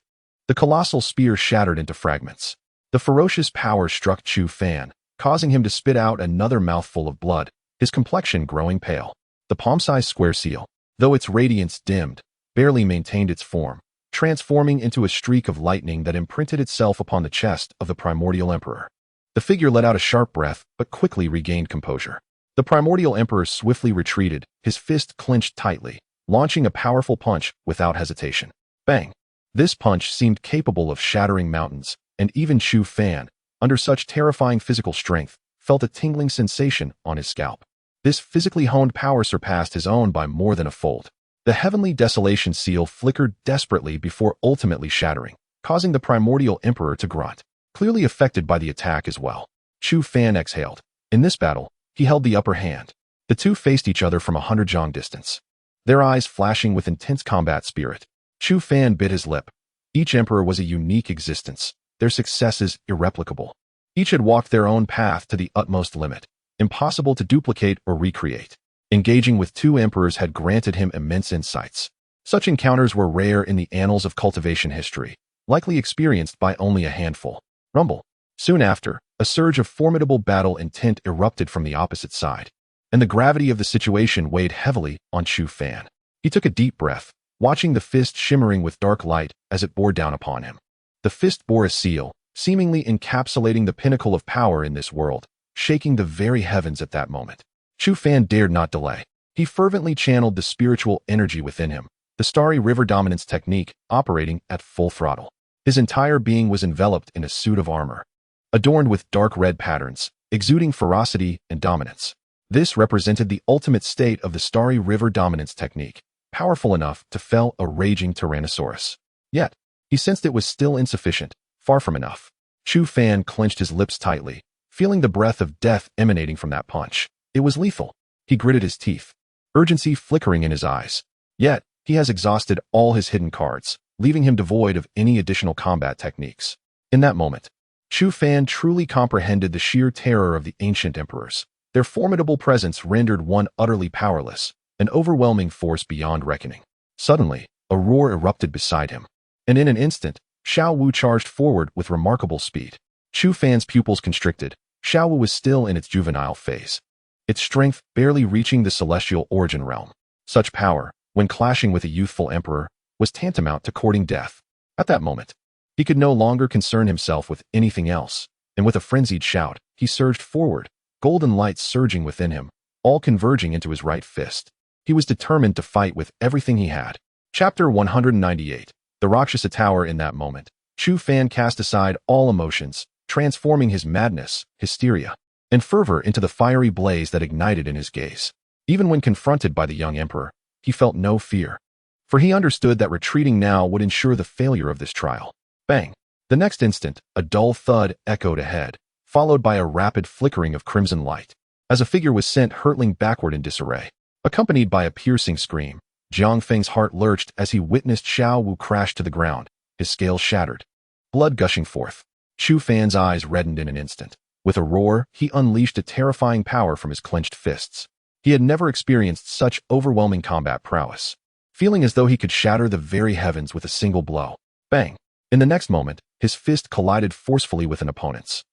the colossal spear shattered into fragments. The ferocious power struck Chu Fan, causing him to spit out another mouthful of blood, his complexion growing pale. The palm-sized square seal, though its radiance dimmed, barely maintained its form, transforming into a streak of lightning that imprinted itself upon the chest of the primordial emperor. The figure let out a sharp breath, but quickly regained composure. The primordial emperor swiftly retreated, his fist clenched tightly, launching a powerful punch without hesitation. Bang! This punch seemed capable of shattering mountains, and even Chu Fan, under such terrifying physical strength, felt a tingling sensation on his scalp. This physically honed power surpassed his own by more than a fold. The heavenly desolation seal flickered desperately before ultimately shattering, causing the primordial emperor to grunt, clearly affected by the attack as well. Chu Fan exhaled. In this battle, he held the upper hand. The two faced each other from 100 zhang distance, their eyes flashing with intense combat spirit. Chu Fan bit his lip. Each emperor was a unique existence, their successes irreplicable. Each had walked their own path to the utmost limit, impossible to duplicate or recreate. Engaging with two emperors had granted him immense insights. Such encounters were rare in the annals of cultivation history, likely experienced by only a handful. Rumble. Soon after, a surge of formidable battle intent erupted from the opposite side, and the gravity of the situation weighed heavily on Chu Fan. He took a deep breath, watching the fist shimmering with dark light as it bore down upon him. The fist bore a seal, seemingly encapsulating the pinnacle of power in this world, shaking the very heavens at that moment. Chu Fan dared not delay. He fervently channeled the spiritual energy within him, the starry river dominance technique operating at full throttle. His entire being was enveloped in a suit of armor, adorned with dark red patterns, exuding ferocity and dominance. This represented the ultimate state of the starry river dominance technique, powerful enough to fell a raging Tyrannosaurus. Yet, he sensed it was still insufficient, far from enough. Chu Fan clenched his lips tightly, feeling the breath of death emanating from that punch. It was lethal. He gritted his teeth, urgency flickering in his eyes. Yet, he has exhausted all his hidden cards, leaving him devoid of any additional combat techniques. In that moment, Chu Fan truly comprehended the sheer terror of the ancient emperors. Their formidable presence rendered one utterly powerless, an overwhelming force beyond reckoning. Suddenly, a roar erupted beside him, and in an instant, Xiao Wu charged forward with remarkable speed. Chu Fan's pupils constricted. Xiao Wu was still in its juvenile phase, its strength barely reaching the celestial origin realm. Such power, when clashing with a youthful emperor, was tantamount to courting death. At that moment, he could no longer concern himself with anything else, and with a frenzied shout, he surged forward, golden light surging within him, all converging into his right fist. He was determined to fight with everything he had. Chapter 198. The Rakshasa Tower. In that moment, Chu Fan cast aside all emotions, transforming his madness, hysteria, and fervor into the fiery blaze that ignited in his gaze. Even when confronted by the young emperor, he felt no fear, for he understood that retreating now would ensure the failure of this trial. Bang! The next instant, a dull thud echoed ahead, followed by a rapid flickering of crimson light, as a figure was sent hurtling backward in disarray. Accompanied by a piercing scream, Jiang Feng's heart lurched as he witnessed Xiao Wu crash to the ground, his scales shattered, blood gushing forth. Chu Fan's eyes reddened in an instant. With a roar, he unleashed a terrifying power from his clenched fists. He had never experienced such overwhelming combat prowess, feeling as though he could shatter the very heavens with a single blow. Bang! In the next moment, his fist collided forcefully with an opponent's,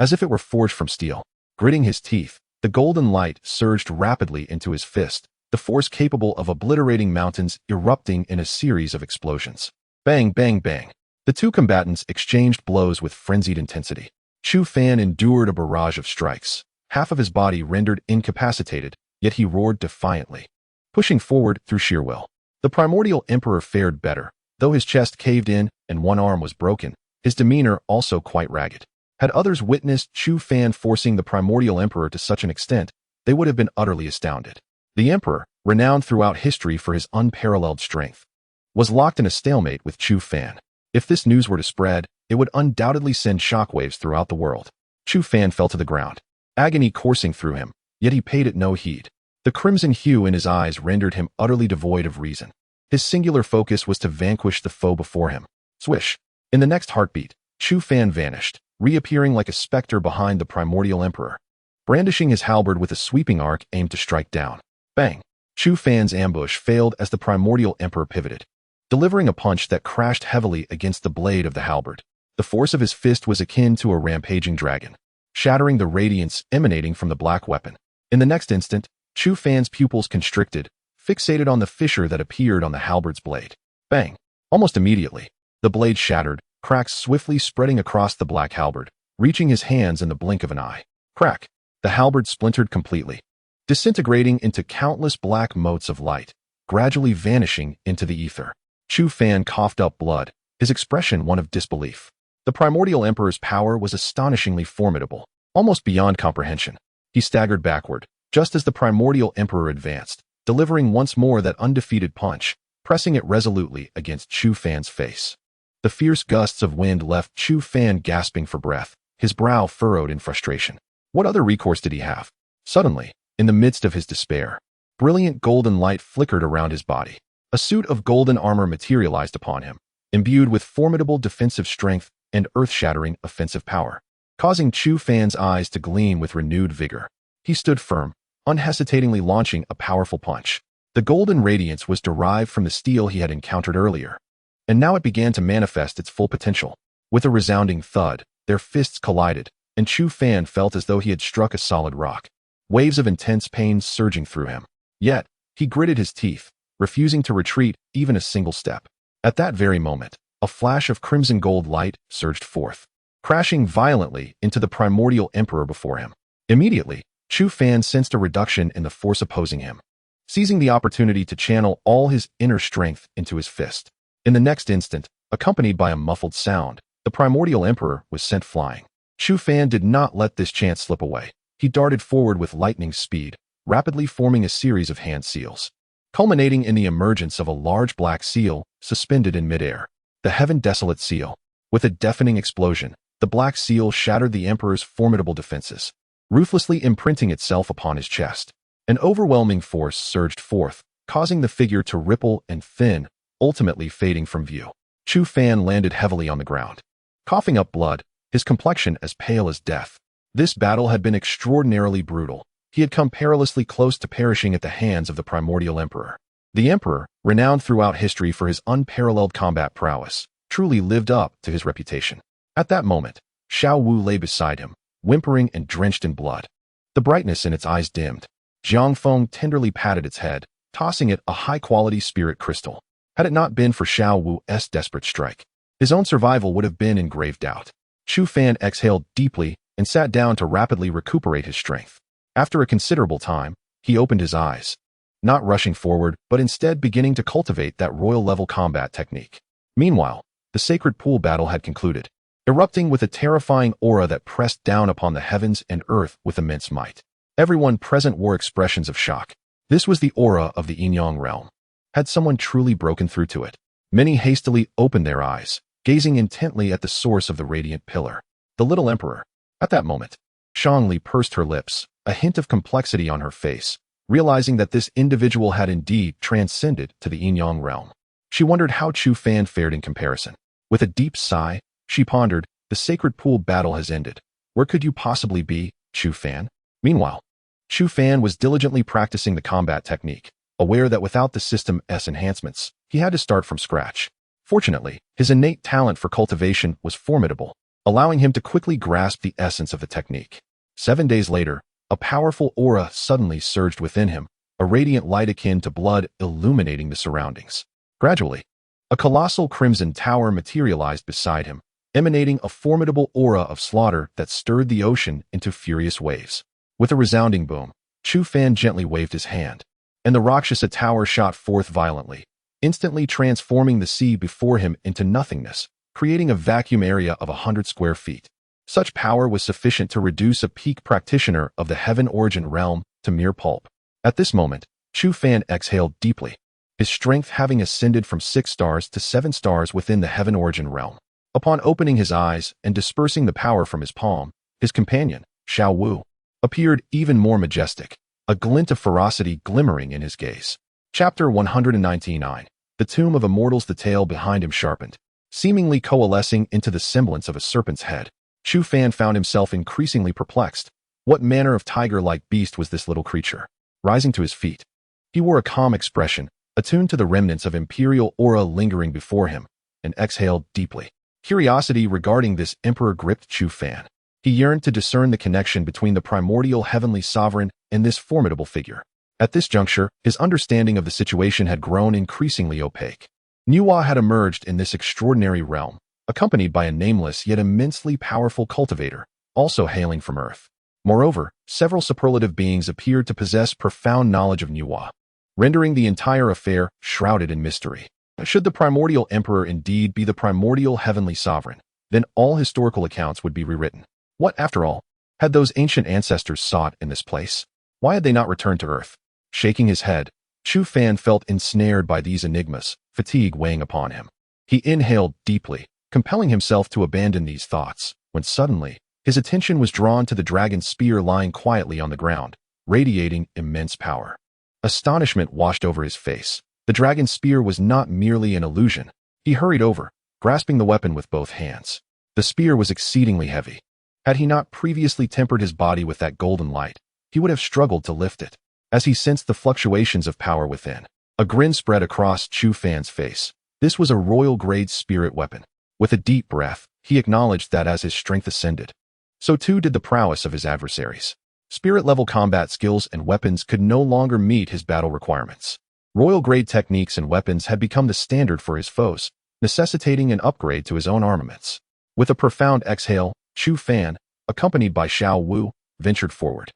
as if it were forged from steel. Gritting his teeth, the golden light surged rapidly into his fist, the force capable of obliterating mountains erupting in a series of explosions. Bang, bang, bang. The two combatants exchanged blows with frenzied intensity. Chu Fan endured a barrage of strikes, half of his body rendered incapacitated, yet he roared defiantly, pushing forward through sheer will. The primordial emperor fared better. Though his chest caved in and one arm was broken, his demeanor also quite ragged. Had others witnessed Chu Fan forcing the primordial emperor to such an extent, they would have been utterly astounded. The emperor, renowned throughout history for his unparalleled strength, was locked in a stalemate with Chu Fan. If this news were to spread, it would undoubtedly send shockwaves throughout the world. Chu Fan fell to the ground, agony coursing through him, yet he paid it no heed. The crimson hue in his eyes rendered him utterly devoid of reason. His singular focus was to vanquish the foe before him. Swish! In the next heartbeat, Chu Fan vanished, reappearing like a specter behind the primordial emperor, brandishing his halberd with a sweeping arc aimed to strike down. Bang! Chu Fan's ambush failed as the primordial emperor pivoted, delivering a punch that crashed heavily against the blade of the halberd. The force of his fist was akin to a rampaging dragon, shattering the radiance emanating from the black weapon. In the next instant, Chu Fan's pupils constricted, fixated on the fissure that appeared on the halberd's blade. Bang! Almost immediately, the blade shattered, cracks swiftly spreading across the black halberd, reaching his hands in the blink of an eye. Crack! The halberd splintered completely, disintegrating into countless black motes of light, gradually vanishing into the ether. Chu Fan coughed up blood, his expression one of disbelief. The primordial emperor's power was astonishingly formidable, almost beyond comprehension. He staggered backward, just as the primordial emperor advanced, delivering once more that undefeated punch, pressing it resolutely against Chu Fan's face. The fierce gusts of wind left Chu Fan gasping for breath, his brow furrowed in frustration. What other recourse did he have? Suddenly, in the midst of his despair, brilliant golden light flickered around his body. A suit of golden armor materialized upon him, imbued with formidable defensive strength and earth-shattering offensive power. causing Chu Fan's eyes to gleam with renewed vigor. He stood firm, unhesitatingly launching a powerful punch. The golden radiance was derived from the steel he had encountered earlier, and now it began to manifest its full potential. With a resounding thud, their fists collided, and Chu Fan felt as though he had struck a solid rock, waves of intense pain surging through him. Yet, he gritted his teeth, refusing to retreat even a single step. At that very moment, a flash of crimson gold light surged forth, crashing violently into the primordial emperor before him. Immediately, Chu Fan sensed a reduction in the force opposing him, seizing the opportunity to channel all his inner strength into his fist. In the next instant, accompanied by a muffled sound, the primordial emperor was sent flying. Chu Fan did not let this chance slip away. He darted forward with lightning speed, rapidly forming a series of hand seals, culminating in the emergence of a large black seal suspended in midair. The Heaven Desolate Seal. With a deafening explosion, the black seal shattered the emperor's formidable defenses, ruthlessly imprinting itself upon his chest. An overwhelming force surged forth, causing the figure to ripple and thin, ultimately fading from view. Chu Fan landed heavily on the ground, coughing up blood, his complexion as pale as death. This battle had been extraordinarily brutal. He had come perilously close to perishing at the hands of the primordial emperor. The emperor, renowned throughout history for his unparalleled combat prowess, truly lived up to his reputation. At that moment, Xiao Wu lay beside him, whimpering and drenched in blood. The brightness in its eyes dimmed. Jiang Feng tenderly patted its head, tossing it a high-quality spirit crystal. Had it not been for Xiao Wu's desperate strike, his own survival would have been in grave doubt. Chu Fan exhaled deeply and sat down to rapidly recuperate his strength. After a considerable time, he opened his eyes, not rushing forward, but instead beginning to cultivate that royal-level combat technique. Meanwhile, the sacred pool battle had concluded, erupting with a terrifying aura that pressed down upon the heavens and earth with immense might. Everyone present wore expressions of shock. This was the aura of the Yin-Yang realm. Had someone truly broken through to it? Many hastily opened their eyes, gazing intently at the source of the radiant pillar. The little emperor. At that moment, Shangli pursed her lips, a hint of complexity on her face, realizing that this individual had indeed transcended to the Yin-Yang realm. She wondered how Chu Fan fared in comparison. With a deep sigh, she pondered, the sacred pool battle has ended. Where could you possibly be, Chu Fan? Meanwhile, Chu Fan was diligently practicing the combat technique, aware that without the System S enhancements, he had to start from scratch. Fortunately, his innate talent for cultivation was formidable, allowing him to quickly grasp the essence of the technique. 7 days later, a powerful aura suddenly surged within him, a radiant light akin to blood illuminating the surroundings. Gradually, a colossal crimson tower materialized beside him, emanating a formidable aura of slaughter that stirred the ocean into furious waves. With a resounding boom, Chu Fan gently waved his hand, and the Rakshasa tower shot forth violently, instantly transforming the sea before him into nothingness, creating a vacuum area of 100 square feet. Such power was sufficient to reduce a peak practitioner of the Heaven Origin realm to mere pulp. At this moment, Chu Fan exhaled deeply, his strength having ascended from 6 stars to 7 stars within the Heaven Origin realm. Upon opening his eyes and dispersing the power from his palm, his companion, Xiao Wu, appeared even more majestic, a glint of ferocity glimmering in his gaze. Chapter 199. The Tomb of Immortals. The tail behind him sharpened, seemingly coalescing into the semblance of a serpent's head. Chu Fan found himself increasingly perplexed. What manner of tiger-like beast was this little creature? Rising to his feet, he wore a calm expression, attuned to the remnants of imperial aura lingering before him, and exhaled deeply. Curiosity regarding this emperor gripped Chu Fan. He yearned to discern the connection between the primordial heavenly sovereign and this formidable figure. At this juncture, his understanding of the situation had grown increasingly opaque. Nuwa had emerged in this extraordinary realm, accompanied by a nameless yet immensely powerful cultivator, also hailing from Earth. Moreover, several superlative beings appeared to possess profound knowledge of Nuwa, rendering the entire affair shrouded in mystery. Should the primordial emperor indeed be the primordial heavenly sovereign, then all historical accounts would be rewritten. What, after all, had those ancient ancestors sought in this place? Why had they not returned to Earth? Shaking his head, Chu Fan felt ensnared by these enigmas, fatigue weighing upon him. He inhaled deeply, compelling himself to abandon these thoughts, when suddenly, his attention was drawn to the dragon's spear lying quietly on the ground, radiating immense power. Astonishment washed over his face. The dragon's spear was not merely an illusion. He hurried over, grasping the weapon with both hands. The spear was exceedingly heavy, Had he not previously tempered his body with that golden light, he would have struggled to lift it. As he sensed the fluctuations of power within, a grin spread across Chu Fan's face. This was a royal-grade spirit weapon. With a deep breath, he acknowledged that as his strength ascended, so too did the prowess of his adversaries. Spirit-level combat skills and weapons could no longer meet his battle requirements. Royal-grade techniques and weapons had become the standard for his foes, necessitating an upgrade to his own armaments. With a profound exhale, Chu Fan, accompanied by Xiao Wu, ventured forward.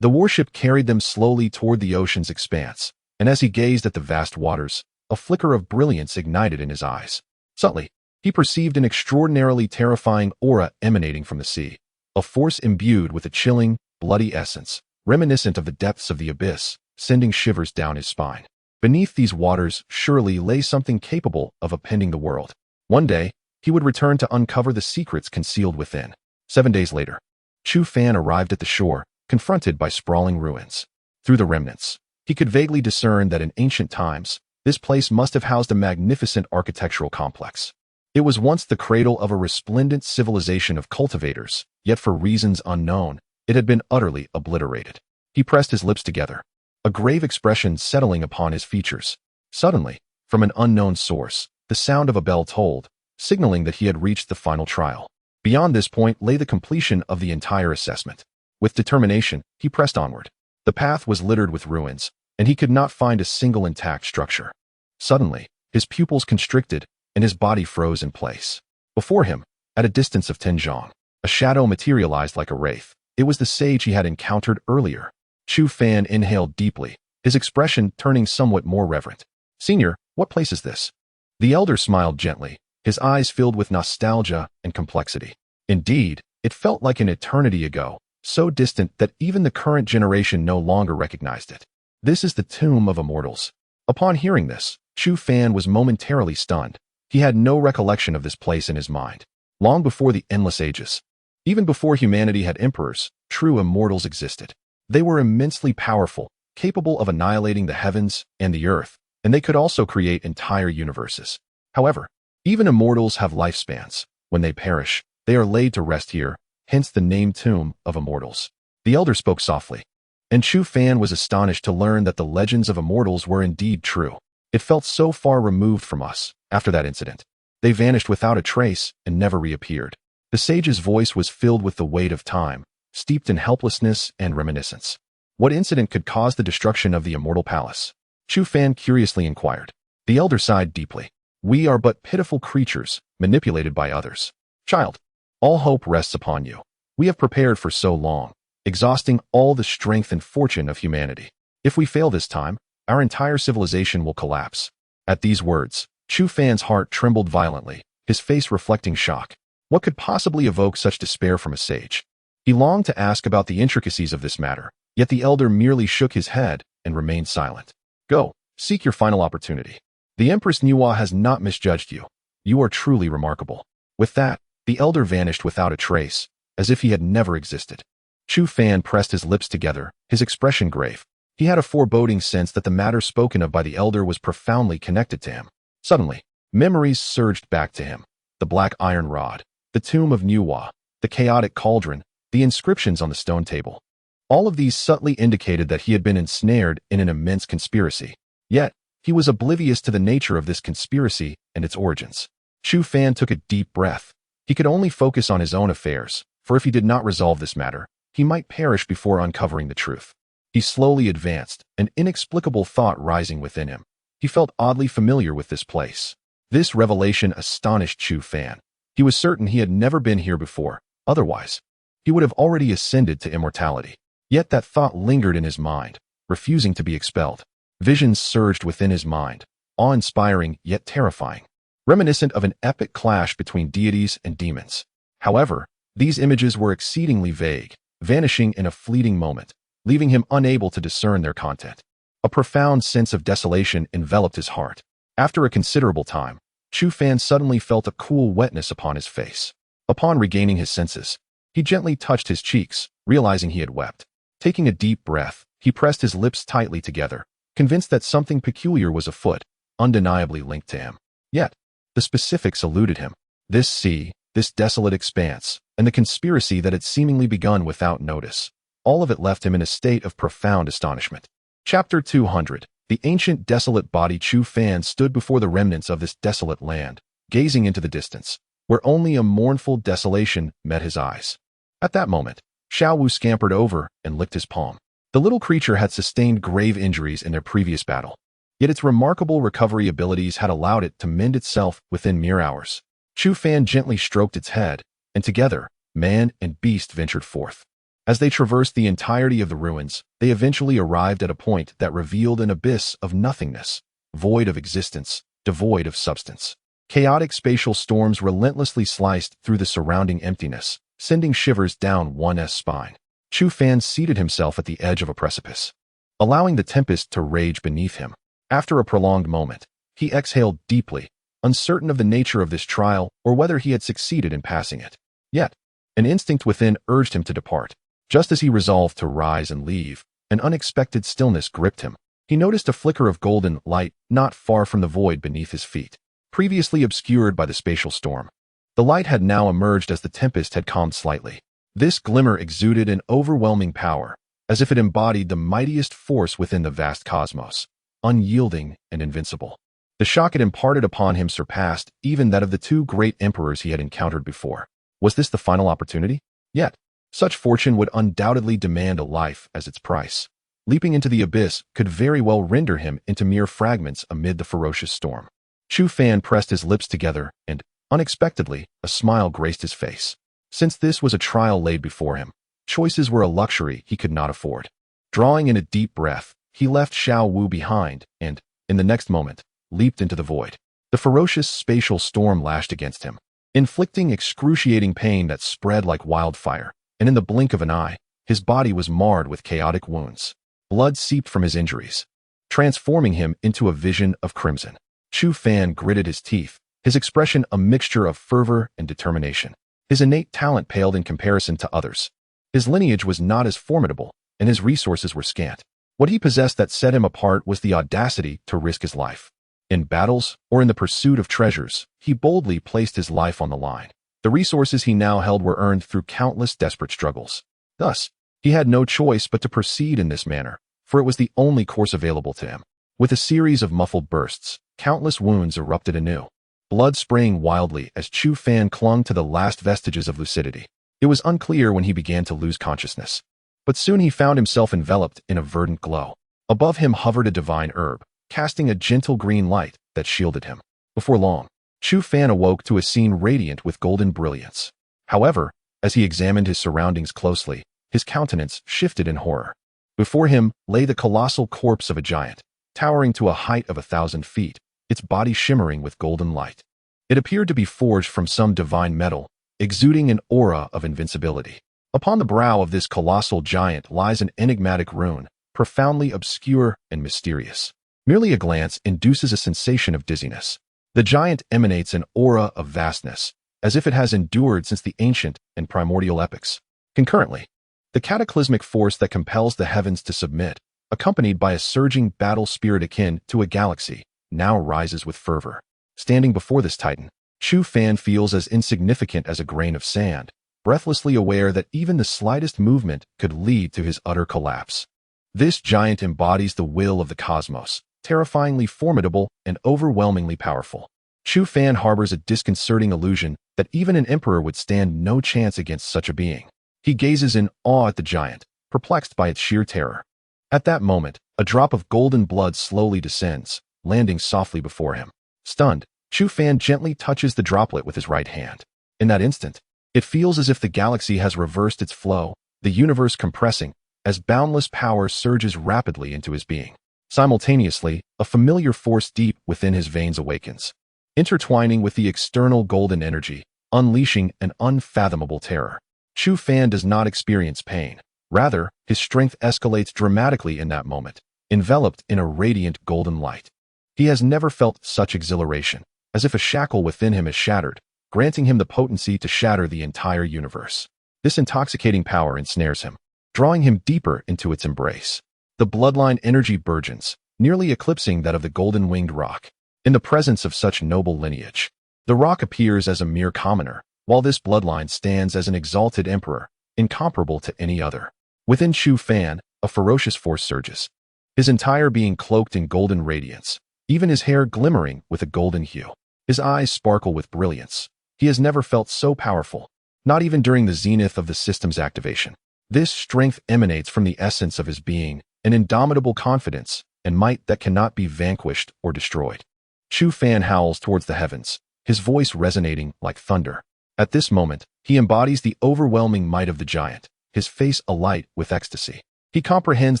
The warship carried them slowly toward the ocean's expanse, and as he gazed at the vast waters, a flicker of brilliance ignited in his eyes. Suddenly, he perceived an extraordinarily terrifying aura emanating from the sea, a force imbued with a chilling, bloody essence, reminiscent of the depths of the abyss, sending shivers down his spine. Beneath these waters surely lay something capable of upending the world. One day, he would return to uncover the secrets concealed within. 7 days later, Chu Fan arrived at the shore, confronted by sprawling ruins. Through the remnants, he could vaguely discern that in ancient times, this place must have housed a magnificent architectural complex. It was once the cradle of a resplendent civilization of cultivators, yet for reasons unknown, it had been utterly obliterated. He pressed his lips together, a grave expression settling upon his features. Suddenly, from an unknown source, the sound of a bell tolled, signaling that he had reached the final trial. Beyond this point lay the completion of the entire assessment. With determination, he pressed onward. The path was littered with ruins, and he could not find a single intact structure. Suddenly, his pupils constricted, and his body froze in place. Before him, at a distance of 10 zhang, a shadow materialized like a wraith. It was the sage he had encountered earlier. Chu Fan inhaled deeply, his expression turning somewhat more reverent. "Senior, what place is this?" The elder smiled gently, his eyes filled with nostalgia and complexity. Indeed, it felt like an eternity ago, so distant that even the current generation no longer recognized it. "This is the tomb of immortals." Upon hearing this, Chu Fan was momentarily stunned. He had no recollection of this place in his mind. Long before the endless ages, even before humanity had emperors, true immortals existed. They were immensely powerful, capable of annihilating the heavens and the earth, and they could also create entire universes. However, even immortals have lifespans. When they perish, they are laid to rest here, hence the name Tomb of Immortals. The elder spoke softly, and Chu Fan was astonished to learn that the legends of immortals were indeed true. It felt so far removed from us. After that incident, they vanished without a trace and never reappeared. The sage's voice was filled with the weight of time, steeped in helplessness and reminiscence. What incident could cause the destruction of the immortal palace? Chu Fan curiously inquired. The elder sighed deeply. "We are but pitiful creatures, manipulated by others. Child, all hope rests upon you. We have prepared for so long, exhausting all the strength and fortune of humanity. If we fail this time, our entire civilization will collapse." At these words, Chu Fan's heart trembled violently, his face reflecting shock. What could possibly evoke such despair from a sage? He longed to ask about the intricacies of this matter, yet the elder merely shook his head and remained silent. "Go, seek your final opportunity. The Empress Niwa has not misjudged you. You are truly remarkable." With that, the elder vanished without a trace, as if he had never existed. Chu Fan pressed his lips together, his expression grave. He had a foreboding sense that the matter spoken of by the elder was profoundly connected to him. Suddenly, memories surged back to him. The black iron rod, the tomb of Niwa, the chaotic cauldron, the inscriptions on the stone table. All of these subtly indicated that he had been ensnared in an immense conspiracy. Yet, he was oblivious to the nature of this conspiracy and its origins. Chu Fan took a deep breath. He could only focus on his own affairs, for if he did not resolve this matter, he might perish before uncovering the truth. He slowly advanced, an inexplicable thought rising within him. He felt oddly familiar with this place. This revelation astonished Chu Fan. He was certain he had never been here before. Otherwise, he would have already ascended to immortality. Yet that thought lingered in his mind, refusing to be expelled. Visions surged within his mind, awe-inspiring yet terrifying, reminiscent of an epic clash between deities and demons. However, these images were exceedingly vague, vanishing in a fleeting moment, leaving him unable to discern their content. A profound sense of desolation enveloped his heart. After a considerable time, Chu Fan suddenly felt a cool wetness upon his face. Upon regaining his senses, he gently touched his cheeks, realizing he had wept. Taking a deep breath, he pressed his lips tightly together, convinced that something peculiar was afoot, undeniably linked to him. Yet, the specifics eluded him. This sea, this desolate expanse, and the conspiracy that had seemingly begun without notice. All of it left him in a state of profound astonishment. Chapter 200. The ancient desolate body. Chu Fan stood before the remnants of this desolate land, gazing into the distance, where only a mournful desolation met his eyes. At that moment, Xiao Wu scampered over and licked his palm. The little creature had sustained grave injuries in their previous battle, yet its remarkable recovery abilities had allowed it to mend itself within mere hours. Chu Fan gently stroked its head, and together, man and beast ventured forth. As they traversed the entirety of the ruins, they eventually arrived at a point that revealed an abyss of nothingness, void of existence, devoid of substance. Chaotic spatial storms relentlessly sliced through the surrounding emptiness, sending shivers down one's spine. Chu Fan seated himself at the edge of a precipice, allowing the tempest to rage beneath him. After a prolonged moment, he exhaled deeply, uncertain of the nature of this trial or whether he had succeeded in passing it. Yet, an instinct within urged him to depart. Just as he resolved to rise and leave, an unexpected stillness gripped him. He noticed a flicker of golden light not far from the void beneath his feet, previously obscured by the spatial storm. The light had now emerged as the tempest had calmed slightly. This glimmer exuded an overwhelming power, as if it embodied the mightiest force within the vast cosmos, unyielding and invincible. The shock it imparted upon him surpassed even that of the two great emperors he had encountered before. Was this the final opportunity? Yet, such fortune would undoubtedly demand a life as its price. Leaping into the abyss could very well render him into mere fragments amid the ferocious storm. Chu Fan pressed his lips together and, unexpectedly, a smile graced his face. Since this was a trial laid before him, choices were a luxury he could not afford. Drawing in a deep breath, he left Xiao Wu behind and, in the next moment, leaped into the void. The ferocious spatial storm lashed against him, inflicting excruciating pain that spread like wildfire, and in the blink of an eye, his body was marred with chaotic wounds. Blood seeped from his injuries, transforming him into a vision of crimson. Chu Fan gritted his teeth, his expression a mixture of fervor and determination. His innate talent paled in comparison to others. His lineage was not as formidable, and his resources were scant. What he possessed that set him apart was the audacity to risk his life. In battles or in the pursuit of treasures, he boldly placed his life on the line. The resources he now held were earned through countless desperate struggles. Thus, he had no choice but to proceed in this manner, for it was the only course available to him. With a series of muffled bursts, countless wounds erupted anew, blood spraying wildly as Chu Fan clung to the last vestiges of lucidity. It was unclear when he began to lose consciousness, but soon he found himself enveloped in a verdant glow. Above him hovered a divine herb, casting a gentle green light that shielded him. Before long, Chu Fan awoke to a scene radiant with golden brilliance. However, as he examined his surroundings closely, his countenance shifted in horror. Before him lay the colossal corpse of a giant, towering to a height of 1,000 feet, its body shimmering with golden light. It appeared to be forged from some divine metal, exuding an aura of invincibility. Upon the brow of this colossal giant lies an enigmatic rune, profoundly obscure and mysterious. Merely a glance induces a sensation of dizziness. The giant emanates an aura of vastness, as if it has endured since the ancient and primordial epochs. Concurrently, the cataclysmic force that compels the heavens to submit, accompanied by a surging battle spirit akin to a galaxy, now rises with fervor. Standing before this titan, Chu Fan feels as insignificant as a grain of sand, breathlessly aware that even the slightest movement could lead to his utter collapse. This giant embodies the will of the cosmos, terrifyingly formidable and overwhelmingly powerful. Chu Fan harbors a disconcerting illusion that even an emperor would stand no chance against such a being. He gazes in awe at the giant, perplexed by its sheer terror. At that moment, a drop of golden blood slowly descends, landing softly before him. Stunned, Chu Fan gently touches the droplet with his right hand. In that instant, it feels as if the galaxy has reversed its flow, the universe compressing, as boundless power surges rapidly into his being. Simultaneously, a familiar force deep within his veins awakens, intertwining with the external golden energy, unleashing an unfathomable terror. Chu Fan does not experience pain. Rather, his strength escalates dramatically in that moment, enveloped in a radiant golden light. He has never felt such exhilaration, as if a shackle within him is shattered, granting him the potency to shatter the entire universe. This intoxicating power ensnares him, drawing him deeper into its embrace. The bloodline energy burgeons, nearly eclipsing that of the golden-winged rock. In the presence of such noble lineage, the rock appears as a mere commoner, while this bloodline stands as an exalted emperor, incomparable to any other. Within Chu Fan, a ferocious force surges, his entire being cloaked in golden radiance, even his hair glimmering with a golden hue. His eyes sparkle with brilliance. He has never felt so powerful, not even during the zenith of the system's activation. This strength emanates from the essence of his being, an indomitable confidence and might that cannot be vanquished or destroyed. Chu Fan howls towards the heavens, his voice resonating like thunder. At this moment, he embodies the overwhelming might of the giant, his face alight with ecstasy. He comprehends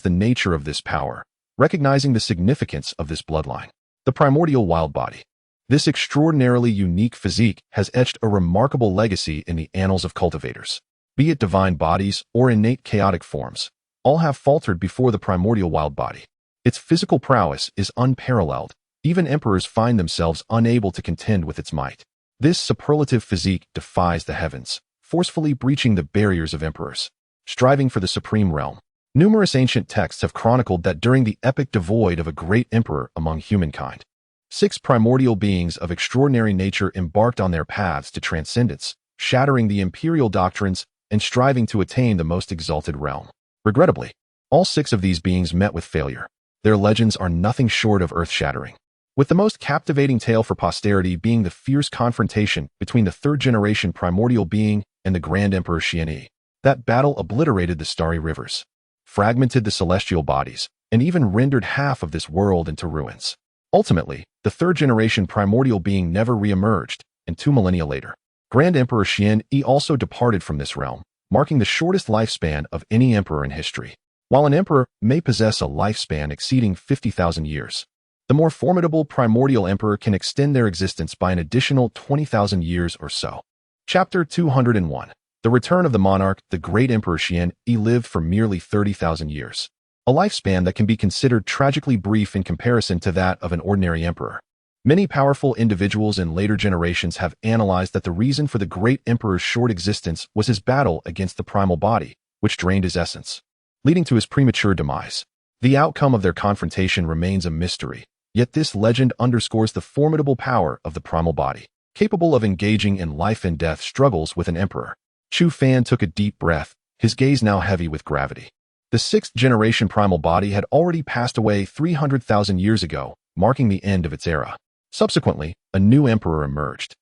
the nature of this power, recognizing the significance of this bloodline. The primordial wild body. This extraordinarily unique physique has etched a remarkable legacy in the annals of cultivators. Be it divine bodies or innate chaotic forms, all have faltered before the primordial wild body. Its physical prowess is unparalleled. Even emperors find themselves unable to contend with its might. This superlative physique defies the heavens, forcefully breaching the barriers of emperors, striving for the supreme realm. Numerous ancient texts have chronicled that during the epic devoid of a great emperor among humankind, 6 primordial beings of extraordinary nature embarked on their paths to transcendence, shattering the imperial doctrines and striving to attain the most exalted realm. Regrettably, all 6 of these beings met with failure. Their legends are nothing short of earth-shattering, with the most captivating tale for posterity being the fierce confrontation between the 3rd-generation primordial being and the Grand Emperor Xianyi. That battle obliterated the starry rivers, fragmented the celestial bodies, and even rendered half of this world into ruins. Ultimately, the 3rd-generation primordial being never re-emerged, and 2 millennia later, Grand Emperor Xianyi also departed from this realm, marking the shortest lifespan of any emperor in history. While an emperor may possess a lifespan exceeding 50,000 years, the more formidable primordial emperor can extend their existence by an additional 20,000 years or so. Chapter 201. The Return of the Monarch. The great Emperor Xianyi lived for merely 30,000 years, a lifespan that can be considered tragically brief in comparison to that of an ordinary emperor. Many powerful individuals in later generations have analyzed that the reason for the great emperor's short existence was his battle against the primal body, which drained his essence, leading to his premature demise. The outcome of their confrontation remains a mystery, yet this legend underscores the formidable power of the primal body, capable of engaging in life and death struggles with an emperor. Chu Fan took a deep breath, his gaze now heavy with gravity. The 6th-generation primal body had already passed away 300,000 years ago, marking the end of its era. Subsequently, a new emperor emerged,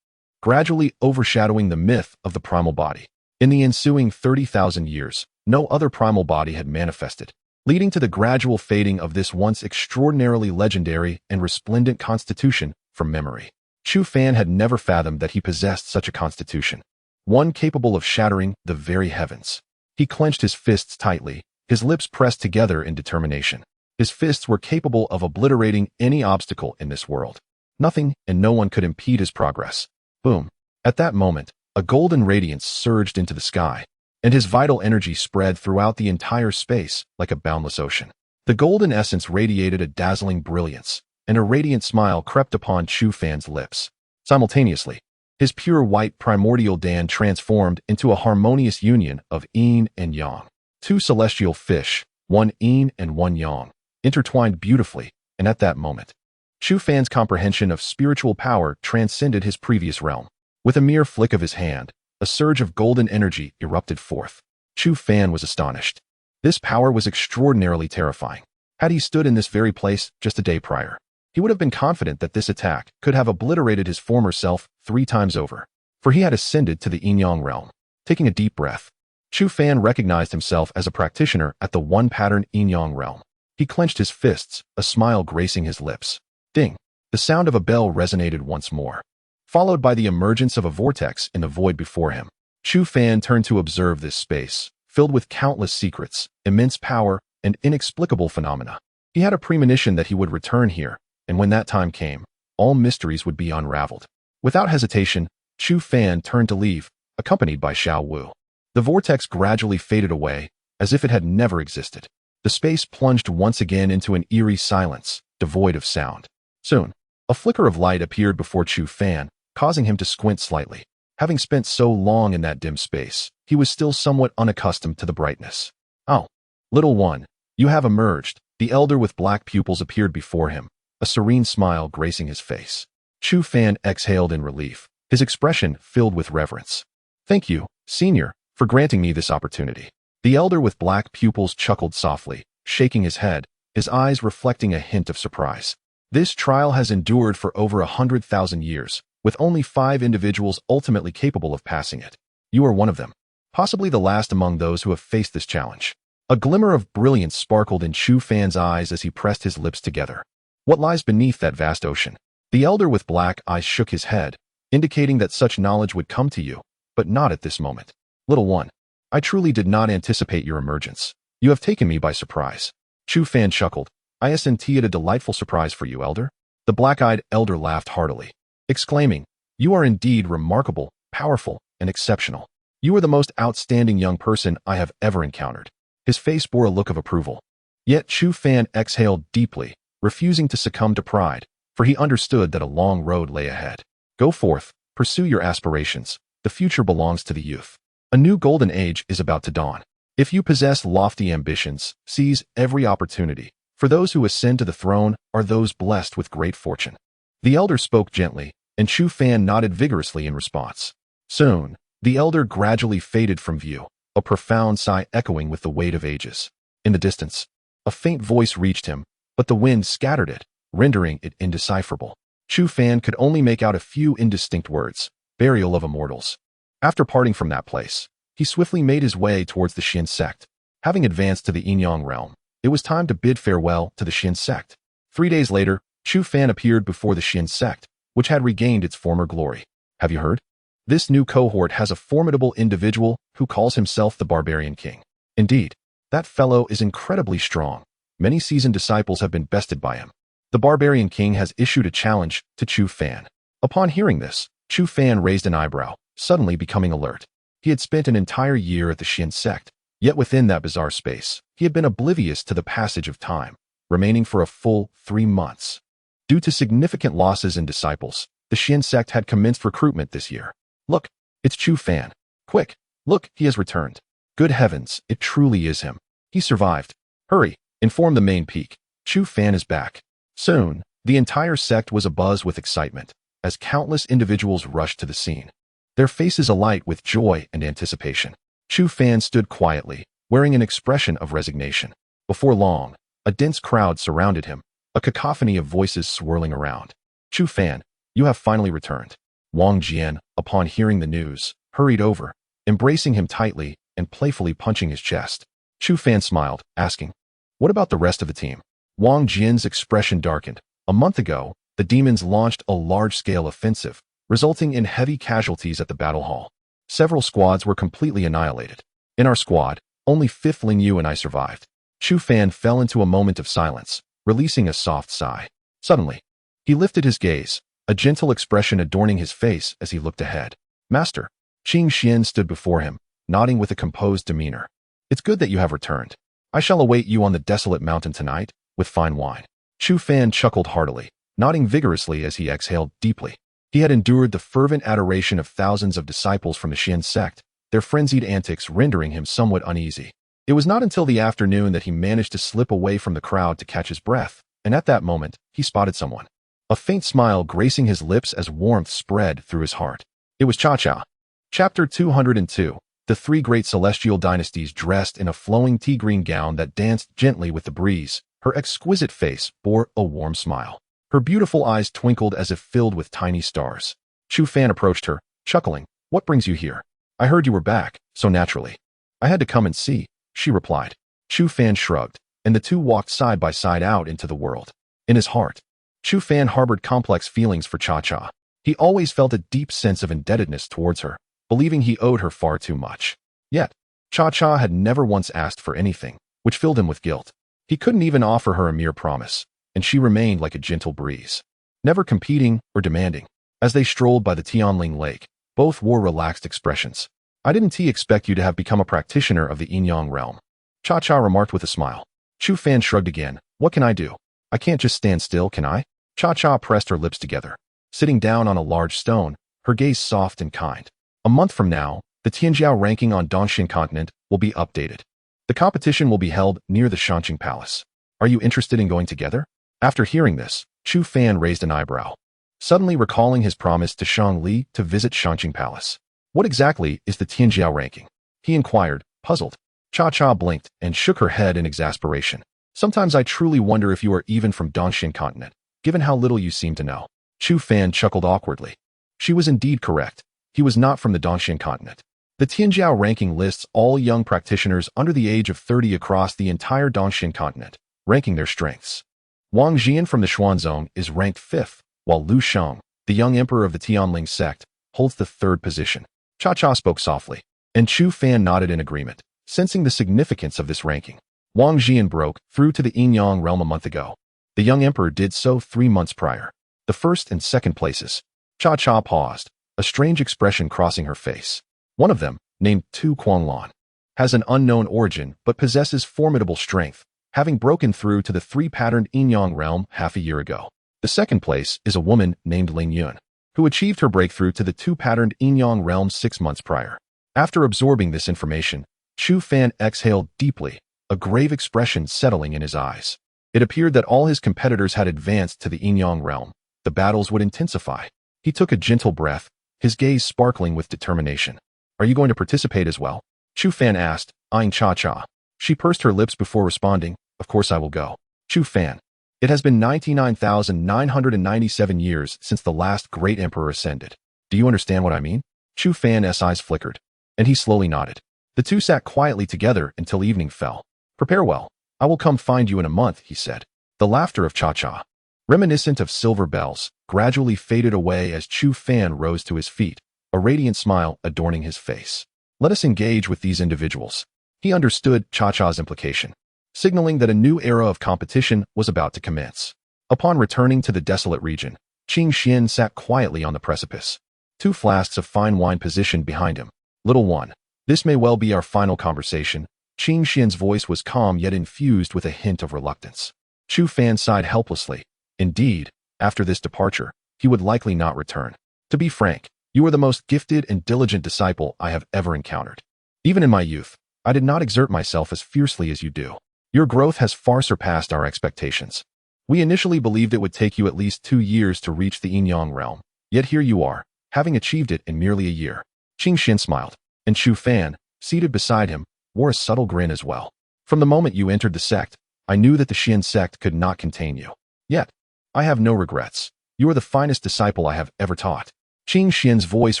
gradually overshadowing the myth of the primal body. In the ensuing 30,000 years, no other primal body had manifested, leading to the gradual fading of this once extraordinarily legendary and resplendent constitution from memory. Chu Fan had never fathomed that he possessed such a constitution, one capable of shattering the very heavens. He clenched his fists tightly, his lips pressed together in determination. His fists were capable of obliterating any obstacle in this world. Nothing and no one could impede his progress. Boom. At that moment, a golden radiance surged into the sky, and his vital energy spread throughout the entire space like a boundless ocean. The golden essence radiated a dazzling brilliance, and a radiant smile crept upon Chu Fan's lips. Simultaneously, his pure white primordial Dan transformed into a harmonious union of yin and yang. 2 celestial fish, one yin and one yang, intertwined beautifully, and at that moment, Chu Fan's comprehension of spiritual power transcended his previous realm. With a mere flick of his hand, a surge of golden energy erupted forth. Chu Fan was astonished. This power was extraordinarily terrifying. Had he stood in this very place just a day prior, he would have been confident that this attack could have obliterated his former self 3 times over, for he had ascended to the yin-yang realm. Taking a deep breath, Chu Fan recognized himself as a practitioner at the one-pattern yin-yang realm. He clenched his fists, a smile gracing his lips. Ding! The sound of a bell resonated once more, followed by the emergence of a vortex in the void before him. Chu Fan turned to observe this space, filled with countless secrets, immense power, and inexplicable phenomena. He had a premonition that he would return here, and when that time came, all mysteries would be unraveled. Without hesitation, Chu Fan turned to leave, accompanied by Xiao Wu. The vortex gradually faded away, as if it had never existed. The space plunged once again into an eerie silence, devoid of sound. Soon, a flicker of light appeared before Chu Fan, causing him to squint slightly. Having spent so long in that dim space, he was still somewhat unaccustomed to the brightness. "Oh, little one, you have emerged." The elder with black pupils appeared before him, a serene smile gracing his face. Chu Fan exhaled in relief, his expression filled with reverence. Thank you, Senior, for granting me this opportunity. The elder with black pupils chuckled softly, shaking his head, his eyes reflecting a hint of surprise. This trial has endured for over 100,000 years, with only 5 individuals ultimately capable of passing it. You are one of them, possibly the last among those who have faced this challenge. A glimmer of brilliance sparkled in Chu Fan's eyes as he pressed his lips together. What lies beneath that vast ocean? The elder with black eyes shook his head, indicating that such knowledge would come to you, but not at this moment. Little one, I truly did not anticipate your emergence. You have taken me by surprise. Chu Fan chuckled. I sent it a delightful surprise for you, elder. The black-eyed elder laughed heartily, exclaiming, You are indeed remarkable, powerful, and exceptional. You are the most outstanding young person I have ever encountered. His face bore a look of approval. Yet Chu Fan exhaled deeply, refusing to succumb to pride, for he understood that a long road lay ahead. Go forth, pursue your aspirations. The future belongs to the youth. A new golden age is about to dawn. If you possess lofty ambitions, seize every opportunity. For those who ascend to the throne are those blessed with great fortune. The elder spoke gently, and Chu Fan nodded vigorously in response. Soon, the elder gradually faded from view, a profound sigh echoing with the weight of ages. In the distance, a faint voice reached him, but the wind scattered it, rendering it indecipherable. Chu Fan could only make out a few indistinct words. Burial of immortals. After parting from that place, he swiftly made his way towards the Xin sect. Having advanced to the Yinyang realm, it was time to bid farewell to the Xin sect. 3 days later, Chu Fan appeared before the Xin sect, which had regained its former glory. Have you heard? This new cohort has a formidable individual who calls himself the Barbarian King. Indeed, that fellow is incredibly strong. Many seasoned disciples have been bested by him. The Barbarian King has issued a challenge to Chu Fan. Upon hearing this, Chu Fan raised an eyebrow, suddenly becoming alert. He had spent an entire year at the Xin sect, yet within that bizarre space, he had been oblivious to the passage of time, remaining for a full 3 months. Due to significant losses in disciples, the Xin sect had commenced recruitment this year. Look, it's Chu Fan. Quick, look, he has returned. Good heavens, it truly is him. He survived. Hurry, inform the main peak. Chu Fan is back. Soon, the entire sect was abuzz with excitement, as countless individuals rushed to the scene, their faces alight with joy and anticipation. Chu Fan stood quietly, wearing an expression of resignation. Before long, a dense crowd surrounded him, a cacophony of voices swirling around. Chu Fan, you have finally returned. Wang Jian, upon hearing the news, hurried over, embracing him tightly and playfully punching his chest. Chu Fan smiled, asking, What about the rest of the team? Wang Jian's expression darkened. A month ago, the demons launched a large-scale offensive, resulting in heavy casualties at the battle hall. Several squads were completely annihilated. In our squad, only Fifth Ling Yu and I survived. Chu Fan fell into a moment of silence, releasing a soft sigh. Suddenly, he lifted his gaze, a gentle expression adorning his face as he looked ahead. Master, Qing Xian stood before him, nodding with a composed demeanor. It's good that you have returned. I shall await you on the desolate mountain tonight, with fine wine. Chu Fan chuckled heartily, nodding vigorously as he exhaled deeply. He had endured the fervent adoration of thousands of disciples from the Xin sect, their frenzied antics rendering him somewhat uneasy. It was not until the afternoon that he managed to slip away from the crowd to catch his breath, and at that moment, he spotted someone. A faint smile gracing his lips as warmth spread through his heart. It was Cha-Cha. Chapter 202. The 3 great celestial dynasties dressed in a flowing tea-green gown that danced gently with the breeze. Her exquisite face bore a warm smile. Her beautiful eyes twinkled as if filled with tiny stars. Chu Fan approached her, chuckling. What brings you here? I heard you were back, so naturally. I had to come and see, she replied. Chu Fan shrugged, and the two walked side by side out into the world. In his heart, Chu Fan harbored complex feelings for Cha-Cha. He always felt a deep sense of indebtedness towards her, believing he owed her far too much. Yet, Cha-Cha had never once asked for anything, which filled him with guilt. He couldn't even offer her a mere promise, and she remained like a gentle breeze, never competing or demanding. As they strolled by the Tianling Lake, both wore relaxed expressions. I didn't expect you to have become a practitioner of the Yinyang realm, Cha-Cha remarked with a smile. Chu Fan shrugged again. What can I do? I can't just stand still, can I? Cha-Cha pressed her lips together, sitting down on a large stone, her gaze soft and kind. A month from now, the Tianjiao ranking on Dongxin continent will be updated. The competition will be held near the Shanqing Palace. Are you interested in going together? After hearing this, Chu Fan raised an eyebrow, suddenly recalling his promise to Shang Li to visit Shanqing Palace. What exactly is the Tianjiao ranking? He inquired, puzzled. Cha-Cha blinked and shook her head in exasperation. Sometimes I truly wonder if you are even from Dongxian continent, given how little you seem to know. Chu Fan chuckled awkwardly. She was indeed correct. He was not from the Dongxian continent. The Tianjiao ranking lists all young practitioners under the age of 30 across the entire Dongxian continent, ranking their strengths. Wang Jian from the Xuanzong is ranked 5th, while Lu Sheng, the young emperor of the Tianling sect, holds the 3rd position. Cha-Cha spoke softly, and Chu Fan nodded in agreement, sensing the significance of this ranking. Wang Jian broke through to the Yin-Yang realm a month ago. The young emperor did so 3 months prior. The 1st and 2nd places. Cha-Cha paused, a strange expression crossing her face. One of them, named Tu Quanglan, has an unknown origin but possesses formidable strength, having broken through to the 3-patterned Yin-Yang realm half a year ago. The 2nd place is a woman named Ling Yun, who achieved her breakthrough to the 2-patterned Yin-Yang realm 6 months prior. After absorbing this information, Chu Fan exhaled deeply, a grave expression settling in his eyes. It appeared that all his competitors had advanced to the Yin-Yang realm. The battles would intensify. He took a gentle breath, his gaze sparkling with determination. Are you going to participate as well? Chu Fan asked, eyeing Cha-Cha. She pursed her lips before responding, of course I will go. Chu Fan. It has been 99,997 years since the last great emperor ascended. Do you understand what I mean? Chu Fan's eyes flickered, and he slowly nodded. The two sat quietly together until evening fell. Prepare well. I will come find you in a month, he said. The laughter of Cha-Cha, reminiscent of silver bells, gradually faded away as Chu Fan rose to his feet, a radiant smile adorning his face. Let us engage with these individuals. He understood Cha-Cha's implication, signaling that a new era of competition was about to commence. Upon returning to the desolate region, Qing Xian sat quietly on the precipice, 2 flasks of fine wine positioned behind him. Little one, this may well be our final conversation. Qing Xian's voice was calm yet infused with a hint of reluctance. Chu Fan sighed helplessly. Indeed, after this departure, he would likely not return. To be frank, you are the most gifted and diligent disciple I have ever encountered. Even in my youth, I did not exert myself as fiercely as you do. Your growth has far surpassed our expectations. We initially believed it would take you at least 2 years to reach the Yin-Yang realm, yet here you are, having achieved it in merely a year. Qing Xian smiled, and Chu Fan, seated beside him, wore a subtle grin as well. From the moment you entered the sect, I knew that the Xian sect could not contain you. Yet, I have no regrets. You are the finest disciple I have ever taught. Qing Xian's voice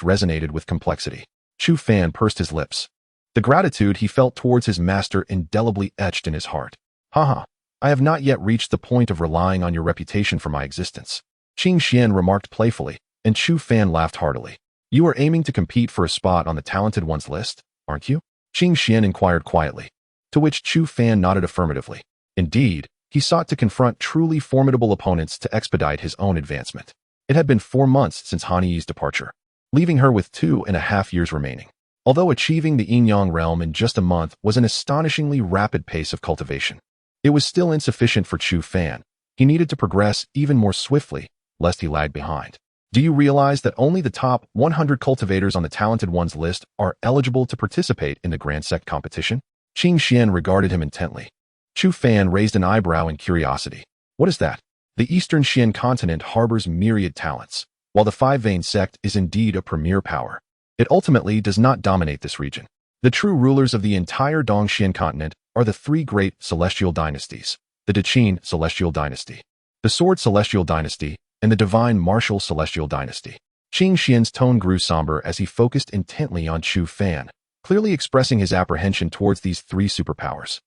resonated with complexity. Chu Fan pursed his lips. The gratitude he felt towards his master indelibly etched in his heart. Haha, I have not yet reached the point of relying on your reputation for my existence. Qing Xian remarked playfully, and Chu Fan laughed heartily. You are aiming to compete for a spot on the talented ones list, aren't you? Qing Xian inquired quietly, to which Chu Fan nodded affirmatively. Indeed, he sought to confront truly formidable opponents to expedite his own advancement. It had been 4 months since Han Yi's departure, leaving her with 2.5 years remaining. Although achieving the Yin-Yang realm in just a month was an astonishingly rapid pace of cultivation, it was still insufficient for Chu Fan. He needed to progress even more swiftly, lest he lagged behind. Do you realize that only the top 100 cultivators on the talented ones list are eligible to participate in the Grand Sect competition? Qing Xian regarded him intently. Chu Fan raised an eyebrow in curiosity. What is that? The Eastern Xian continent harbors myriad talents. While the Five-Vein sect is indeed a premier power, it ultimately does not dominate this region. The true rulers of the entire Dongxian continent are the 3 great celestial dynasties, the Deqin celestial dynasty, the Sword celestial dynasty, and the Divine Martial celestial dynasty. Qing Xian's tone grew somber as he focused intently on Chu Fan, clearly expressing his apprehension towards these 3 superpowers.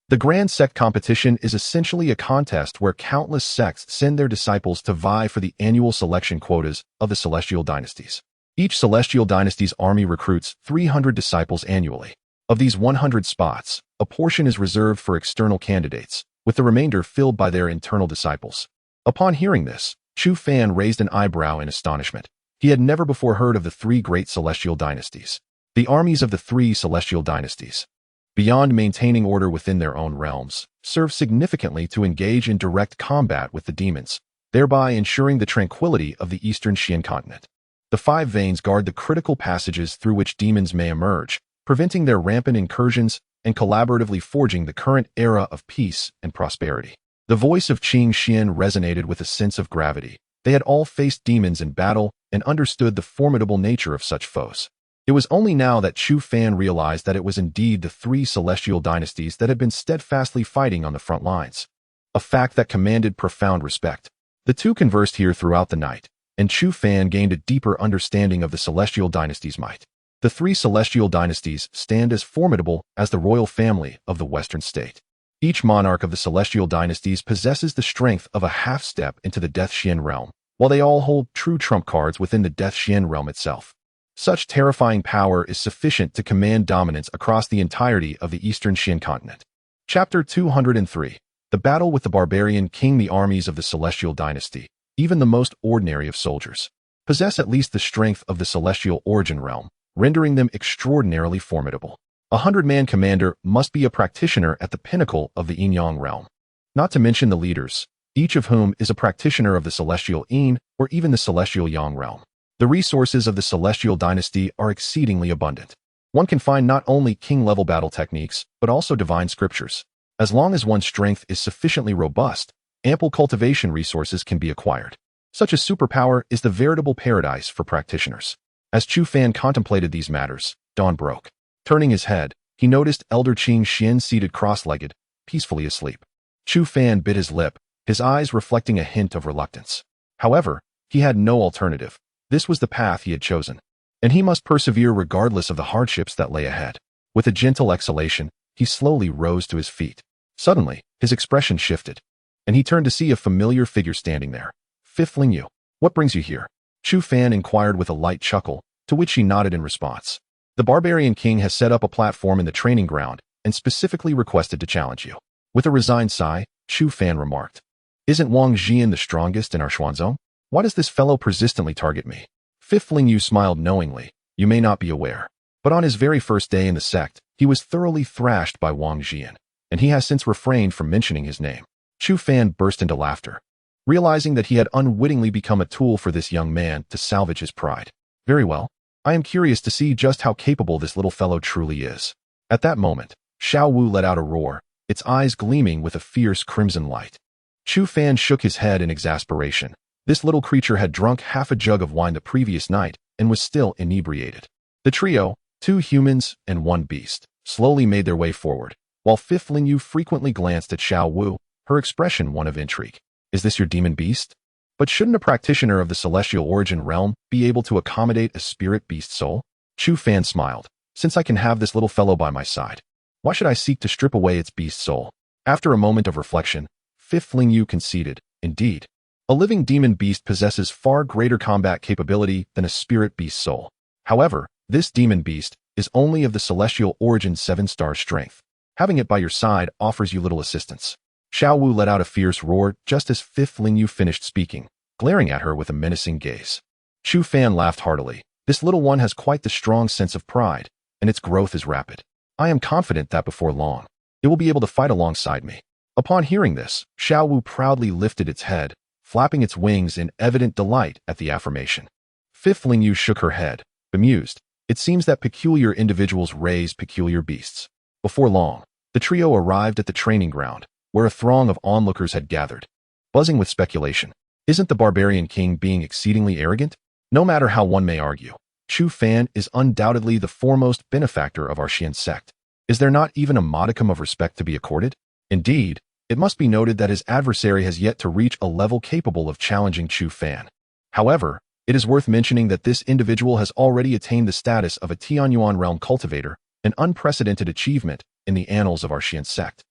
The Grand Sect competition is essentially a contest where countless sects send their disciples to vie for the annual selection quotas of the celestial dynasties. Each celestial dynasty's army recruits 300 disciples annually. Of these 100 spots, a portion is reserved for external candidates, with the remainder filled by their internal disciples. Upon hearing this, Chu Fan raised an eyebrow in astonishment. He had never before heard of the 3 great celestial dynasties. The armies of the 3 celestial dynasties, beyond maintaining order within their own realms, serve significantly to engage in direct combat with the demons, thereby ensuring the tranquility of the Eastern Xian continent. The 5 veins guard the critical passages through which demons may emerge, preventing their rampant incursions and collaboratively forging the current era of peace and prosperity. The voice of Qing Xian resonated with a sense of gravity. They had all faced demons in battle and understood the formidable nature of such foes. It was only now that Chu Fan realized that it was indeed the three celestial dynasties that had been steadfastly fighting on the front lines, a fact that commanded profound respect. The two conversed here throughout the night, and Chu Fan gained a deeper understanding of the celestial dynasty's might. The three celestial dynasties stand as formidable as the royal family of the Western state. Each monarch of the celestial dynasties possesses the strength of a half-step into the Death Xian realm, while they all hold true trump cards within the Death Xian realm itself. Such terrifying power is sufficient to command dominance across the entirety of the Eastern Xian continent. Chapter 203. The Battle with the Barbarian King. The armies of the Celestial Dynasty, even the most ordinary of soldiers, possess at least the strength of the Celestial Origin realm, rendering them extraordinarily formidable. A 100-man commander must be a practitioner at the pinnacle of the Yin-Yang realm, not to mention the leaders, each of whom is a practitioner of the Celestial Yin or even the Celestial Yang realm. The resources of the Celestial Dynasty are exceedingly abundant. One can find not only king-level battle techniques, but also divine scriptures. As long as one's strength is sufficiently robust, ample cultivation resources can be acquired. Such a superpower is the veritable paradise for practitioners. As Chu Fan contemplated these matters, dawn broke. Turning his head, he noticed Elder Qing Xian seated cross-legged, peacefully asleep. Chu Fan bit his lip, his eyes reflecting a hint of reluctance. However, he had no alternative. This was the path he had chosen, and he must persevere regardless of the hardships that lay ahead. With a gentle exhalation, he slowly rose to his feet. Suddenly, his expression shifted, and he turned to see a familiar figure standing there. Fifth Ling Yu, what brings you here? Chu Fan inquired with a light chuckle, to which she nodded in response. The Barbarian King has set up a platform in the training ground and specifically requested to challenge you. With a resigned sigh, Chu Fan remarked, Isn't Wang Jian the strongest in our Xuanzong? Why does this fellow persistently target me? Fifth Ling Yu smiled knowingly. You may not be aware, but on his very first day in the sect, he was thoroughly thrashed by Wang Jian, and he has since refrained from mentioning his name. Chu Fan burst into laughter, realizing that he had unwittingly become a tool for this young man to salvage his pride. Very well. I am curious to see just how capable this little fellow truly is. At that moment, Xiao Wu let out a roar, its eyes gleaming with a fierce crimson light. Chu Fan shook his head in exasperation. This little creature had drunk half a jug of wine the previous night and was still inebriated. The trio, 2 humans and 1 beast, slowly made their way forward, while Fifth Ling Yu frequently glanced at Xiao Wu, her expression one of intrigue. Is this your demon beast? But shouldn't a practitioner of the celestial origin realm be able to accommodate a spirit beast soul? Chu Fan smiled. Since I can have this little fellow by my side, why should I seek to strip away its beast soul? After a moment of reflection, Fifth Ling Yu conceded, indeed, a living demon beast possesses far greater combat capability than a spirit beast soul. However, this demon beast is only of the celestial origin 7-star strength. Having it by your side offers you little assistance. Xiao Wu let out a fierce roar just as Fifth Ling Yu finished speaking, glaring at her with a menacing gaze. Chu Fan laughed heartily. This little one has quite the strong sense of pride, and its growth is rapid. I am confident that before long, it will be able to fight alongside me. Upon hearing this, Xiao Wu proudly lifted its head, flapping its wings in evident delight at the affirmation. Fifth Ling Yu shook her head, bemused. It seems that peculiar individuals raise peculiar beasts. Before long, the trio arrived at the training ground, where a throng of onlookers had gathered, buzzing with speculation. Isn't the Barbarian King being exceedingly arrogant? No matter how one may argue, Chu Fan is undoubtedly the foremost benefactor of our Xian sect. Is there not even a modicum of respect to be accorded? Indeed, it must be noted that his adversary has yet to reach a level capable of challenging Chu Fan. However, it is worth mentioning that this individual has already attained the status of a Tianyuan realm cultivator, an unprecedented achievement in the annals of our Xian sect.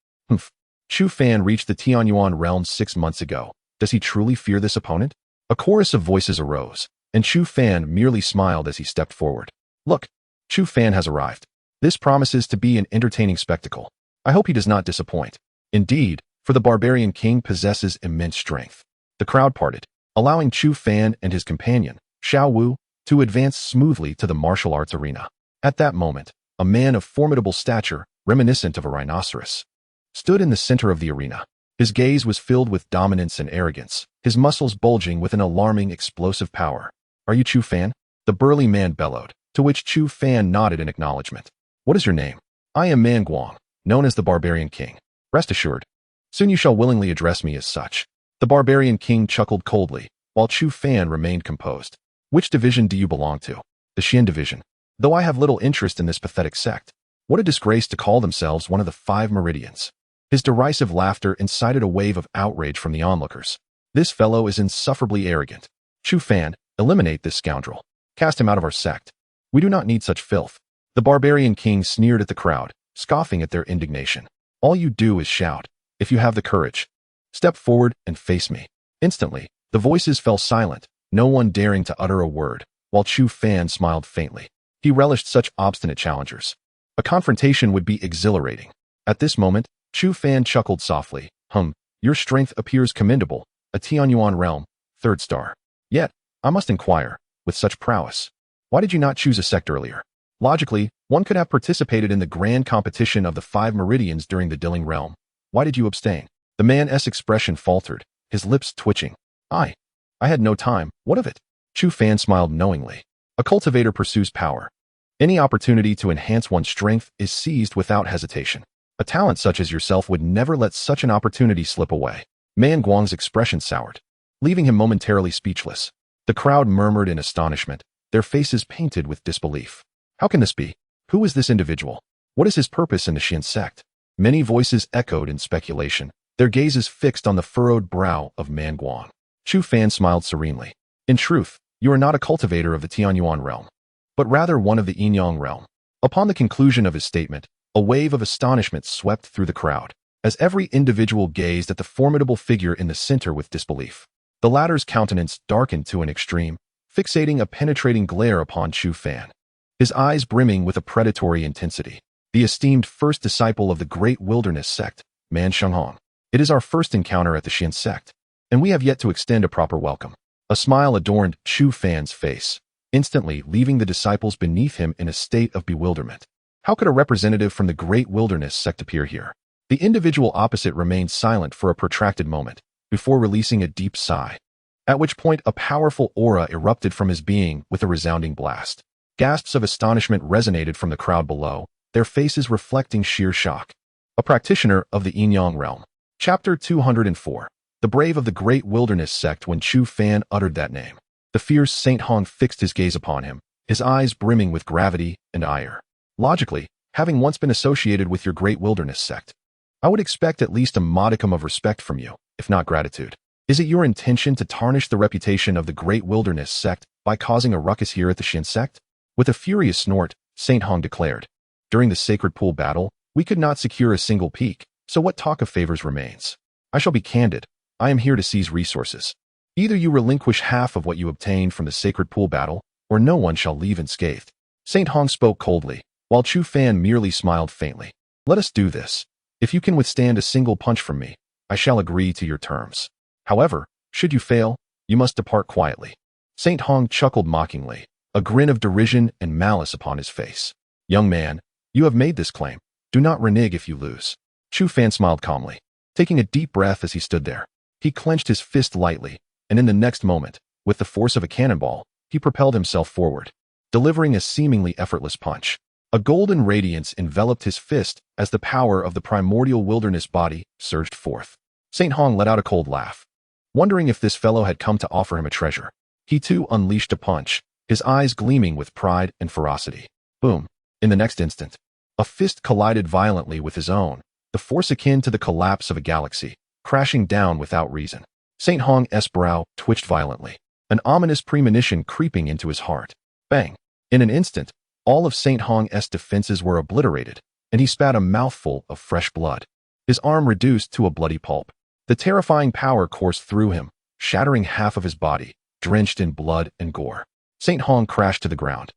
Chu Fan reached the Tianyuan realm 6 months ago. Does he truly fear this opponent? A chorus of voices arose, and Chu Fan merely smiled as he stepped forward. Look, Chu Fan has arrived. This promises to be an entertaining spectacle. I hope he does not disappoint. Indeed, for the Barbarian King possesses immense strength. The crowd parted, allowing Chu Fan and his companion, Xiao Wu, to advance smoothly to the martial arts arena. At that moment, a man of formidable stature, reminiscent of a rhinoceros, stood in the center of the arena. His gaze was filled with dominance and arrogance, his muscles bulging with an alarming explosive power. Are you Chu Fan? The burly man bellowed, to which Chu Fan nodded in acknowledgement. What is your name? I am Man Guang, known as the Barbarian King. Rest assured, soon you shall willingly address me as such. The Barbarian King chuckled coldly, while Chu Fan remained composed. Which division do you belong to? The Xian division. though I have little interest in this pathetic sect. What a disgrace to call themselves one of the 5 meridians. His derisive laughter incited a wave of outrage from the onlookers. This fellow is insufferably arrogant. Chu Fan, eliminate this scoundrel. Cast him out of our sect. We do not need such filth. The barbarian king sneered at the crowd, scoffing at their indignation. All you do is shout. If you have the courage, step forward and face me. Instantly, the voices fell silent, no one daring to utter a word, while Chu Fan smiled faintly. He relished such obstinate challengers. A confrontation would be exhilarating. At this moment, Chu Fan chuckled softly. Your strength appears commendable. A Tianyuan realm, 3rd star. Yet, I must inquire, with such prowess, why did you not choose a sect earlier? Logically, one could have participated in the grand competition of the 5 meridians during the Dilling realm. Why did you abstain? The man's expression faltered, his lips twitching. I had no time. What of it? Chu Fan smiled knowingly. A cultivator pursues power. Any opportunity to enhance one's strength is seized without hesitation. A talent such as yourself would never let such an opportunity slip away. Man Guang's expression soured, leaving him momentarily speechless. The crowd murmured in astonishment, their faces painted with disbelief. How can this be? Who is this individual? What is his purpose in the Xian sect? Many voices echoed in speculation, their gazes fixed on the furrowed brow of Man Guang. Chu Fan smiled serenely. In truth, you are not a cultivator of the Tianyuan realm, but rather one of the Yinyang realm. Upon the conclusion of his statement, a wave of astonishment swept through the crowd, as every individual gazed at the formidable figure in the center with disbelief. The latter's countenance darkened to an extreme, fixating a penetrating glare upon Chu Fan, his eyes brimming with a predatory intensity. The esteemed first disciple of the great wilderness sect, Man Shenghong. It is our first encounter at the Xian sect, and we have yet to extend a proper welcome. A smile adorned Chu Fan's face, instantly leaving the disciples beneath him in a state of bewilderment. How could a representative from the great wilderness sect appear here? The individual opposite remained silent for a protracted moment, before releasing a deep sigh, at which point a powerful aura erupted from his being with a resounding blast. Gasps of astonishment resonated from the crowd below, their faces reflecting sheer shock. A practitioner of the Yinyang realm. Chapter 204. The brave of the great wilderness sect. When Chu Fan uttered that name, the fierce Saint Hong fixed his gaze upon him, his eyes brimming with gravity and ire. Logically, having once been associated with your great wilderness sect, I would expect at least a modicum of respect from you, if not gratitude. Is it your intention to tarnish the reputation of the great wilderness sect by causing a ruckus here at the Xian sect? With a furious snort, Saint Hong declared, during the sacred pool battle, we could not secure a single peak, so what talk of favors remains? I shall be candid. I am here to seize resources. Either you relinquish half of what you obtained from the sacred pool battle, or no one shall leave unscathed. Saint Hong spoke coldly, while Chu Fan merely smiled faintly. Let us do this. If you can withstand a single punch from me, I shall agree to your terms. However, should you fail, you must depart quietly. Saint Hong chuckled mockingly, a grin of derision and malice upon his face. Young man, you have made this claim. Do not renege if you lose. Chu Fan smiled calmly, taking a deep breath as he stood there. He clenched his fist lightly, and in the next moment, with the force of a cannonball, he propelled himself forward, delivering a seemingly effortless punch. A golden radiance enveloped his fist as the power of the primordial wilderness body surged forth. Saint Hong let out a cold laugh, wondering if this fellow had come to offer him a treasure. He too unleashed a punch, his eyes gleaming with pride and ferocity. Boom! In the next instant, a fist collided violently with his own, the force akin to the collapse of a galaxy, crashing down without reason. Saint Hong's brow twitched violently, an ominous premonition creeping into his heart. Bang! In an instant, all of Saint Hong's defenses were obliterated, and he spat a mouthful of fresh blood, his arm reduced to a bloody pulp. The terrifying power coursed through him, shattering half of his body, drenched in blood and gore. Saint Hong crashed to the ground,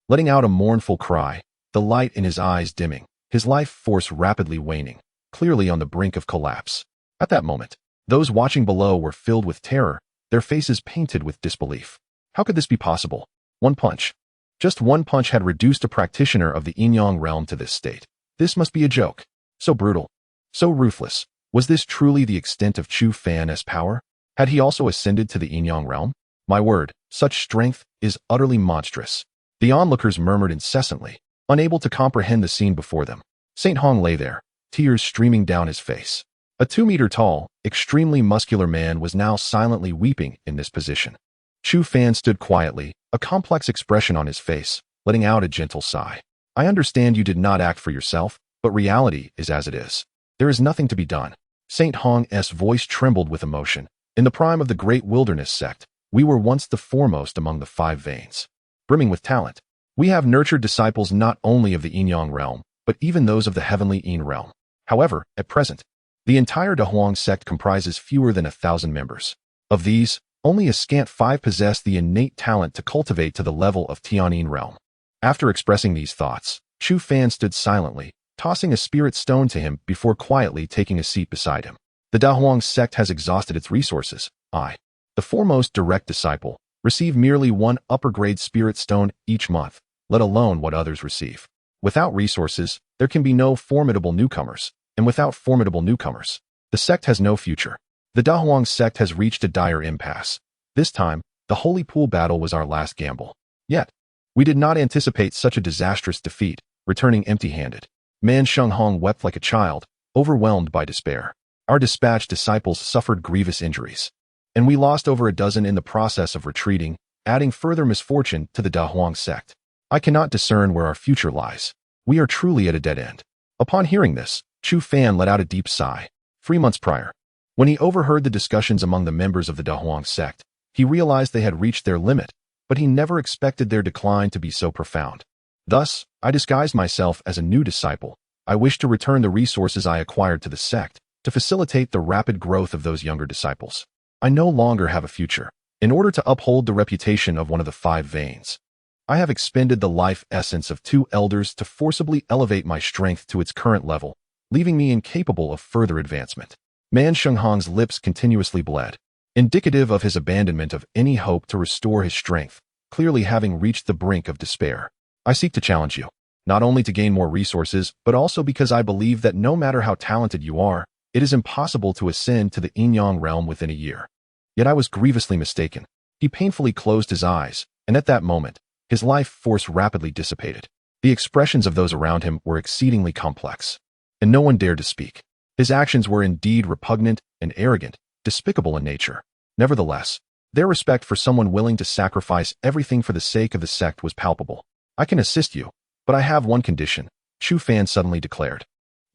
letting out a mournful cry, the light in his eyes dimming, his life force rapidly waning, clearly on the brink of collapse. At that moment, those watching below were filled with terror, their faces painted with disbelief. How could this be possible? One punch. Just one punch had reduced a practitioner of the Yinyang realm to this state. This must be a joke. So brutal. So ruthless. Was this truly the extent of Chu Fan's power? Had he also ascended to the Yinyang realm? My word, such strength is utterly monstrous. The onlookers murmured incessantly, unable to comprehend the scene before them. Saint Hong lay there, tears streaming down his face. A 2-meter-tall, extremely muscular man was now silently weeping in this position. Chu Fan stood quietly, a complex expression on his face, letting out a gentle sigh. I understand you did not act for yourself, but reality is as it is. There is nothing to be done. Saint Hong's voice trembled with emotion. In the prime of the great wilderness sect, we were once the foremost among the 5 veins. Brimming with talent, we have nurtured disciples not only of the Yin-Yang realm, but even those of the heavenly Yin realm. However, at present, the entire Dahuang sect comprises fewer than 1,000 members. Of these, only a scant 5 possess the innate talent to cultivate to the level of Tianyin realm. After expressing these thoughts, Chu Fan stood silently, tossing a spirit stone to him before quietly taking a seat beside him. The Dahuang sect has exhausted its resources. I, the foremost direct disciple, receive merely 1 upper-grade spirit stone each month, let alone what others receive. Without resources, there can be no formidable newcomers, and without formidable newcomers, the sect has no future. The Dahuang sect has reached a dire impasse. This time, the Holy Pool battle was our last gamble. Yet, we did not anticipate such a disastrous defeat, returning empty-handed. Man Sheng wept like a child, overwhelmed by despair. Our dispatched disciples suffered grievous injuries, and we lost over a dozen in the process of retreating, adding further misfortune to the Dahuang sect. I cannot discern where our future lies. We are truly at a dead end. Upon hearing this, Chu Fan let out a deep sigh. 3 months prior, when he overheard the discussions among the members of the Dahuang sect, he realized they had reached their limit, but he never expected their decline to be so profound. Thus, I disguised myself as a new disciple. I wished to return the resources I acquired to the sect, to facilitate the rapid growth of those younger disciples. I no longer have a future. In order to uphold the reputation of one of the 5 veins, I have expended the life essence of 2 elders to forcibly elevate my strength to its current level, leaving me incapable of further advancement. Man Shenghong's lips continuously bled, indicative of his abandonment of any hope to restore his strength, clearly having reached the brink of despair. I seek to challenge you, not only to gain more resources, but also because I believe that no matter how talented you are, it is impossible to ascend to the Yin-Yang realm within a year. Yet I was grievously mistaken. He painfully closed his eyes, and at that moment, his life force rapidly dissipated. The expressions of those around him were exceedingly complex, and no one dared to speak. His actions were indeed repugnant and arrogant, despicable in nature. Nevertheless, their respect for someone willing to sacrifice everything for the sake of the sect was palpable. I can assist you, but I have one condition, Chu Fan suddenly declared.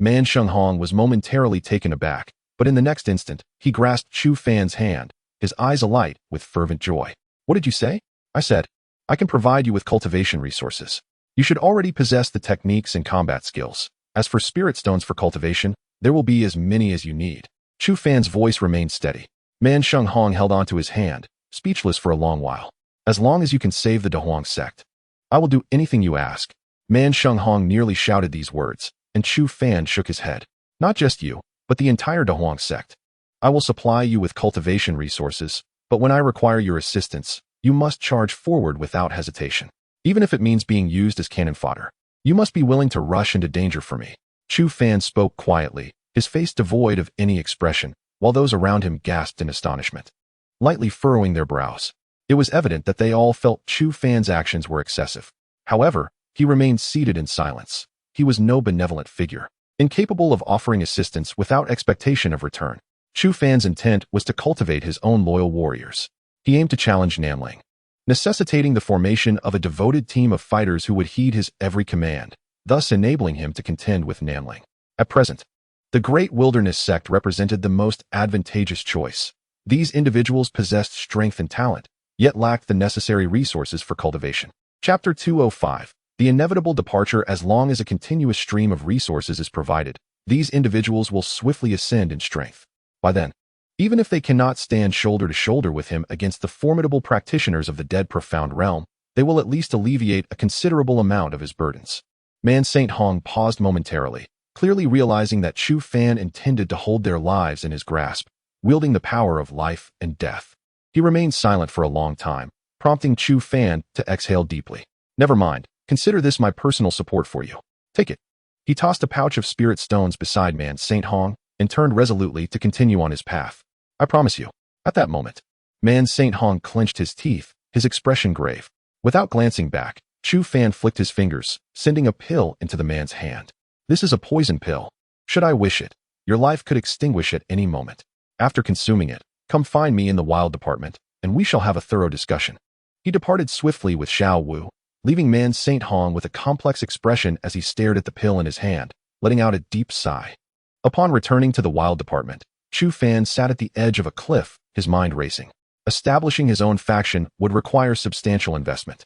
Man Shenghong was momentarily taken aback, but in the next instant, he grasped Chu Fan's hand, his eyes alight with fervent joy. What did you say? I said, I can provide you with cultivation resources. You should already possess the techniques and combat skills. As for spirit stones for cultivation, there will be as many as you need. Chu Fan's voice remained steady. Man Shenghong held onto his hand, speechless for a long while. As long as you can save the Dahuang sect, I will do anything you ask. Man Shenghong nearly shouted these words, and Chu Fan shook his head. Not just you, but the entire Dahuang sect. I will supply you with cultivation resources, but when I require your assistance, you must charge forward without hesitation. Even if it means being used as cannon fodder, you must be willing to rush into danger for me. Chu Fan spoke quietly, his face devoid of any expression, while those around him gasped in astonishment, lightly furrowing their brows. It was evident that they all felt Chu Fan's actions were excessive. However, he remained seated in silence. He was no benevolent figure, incapable of offering assistance without expectation of return. Chu Fan's intent was to cultivate his own loyal warriors. He aimed to challenge Namling, necessitating the formation of a devoted team of fighters who would heed his every command, thus enabling him to contend with Namling. At present, the Great Wilderness sect represented the most advantageous choice. These individuals possessed strength and talent, yet lacked the necessary resources for cultivation. Chapter 205. The inevitable departure. As long as a continuous stream of resources is provided, these individuals will swiftly ascend in strength. By then, even if they cannot stand shoulder to shoulder with him against the formidable practitioners of the dead profound realm, they will at least alleviate a considerable amount of his burdens. Man Saint Hong paused momentarily, clearly realizing that Chu Fan intended to hold their lives in his grasp, wielding the power of life and death. He remained silent for a long time, prompting Chu Fan to exhale deeply. Never mind, consider this my personal support for you. Take it. He tossed a pouch of spirit stones beside Man Saint Hong and turned resolutely to continue on his path. I promise you. At that moment, Man Saint Hong clenched his teeth, his expression grave. Without glancing back, Chu Fan flicked his fingers, sending a pill into the man's hand. This is a poison pill. Should I wish it, your life could extinguish at any moment. After consuming it, come find me in the wild department, and we shall have a thorough discussion. He departed swiftly with Xiao Wu, leaving Man Saint Hong with a complex expression as he stared at the pill in his hand, letting out a deep sigh. Upon returning to the wild department, Chu Fan sat at the edge of a cliff, his mind racing. Establishing his own faction would require substantial investment.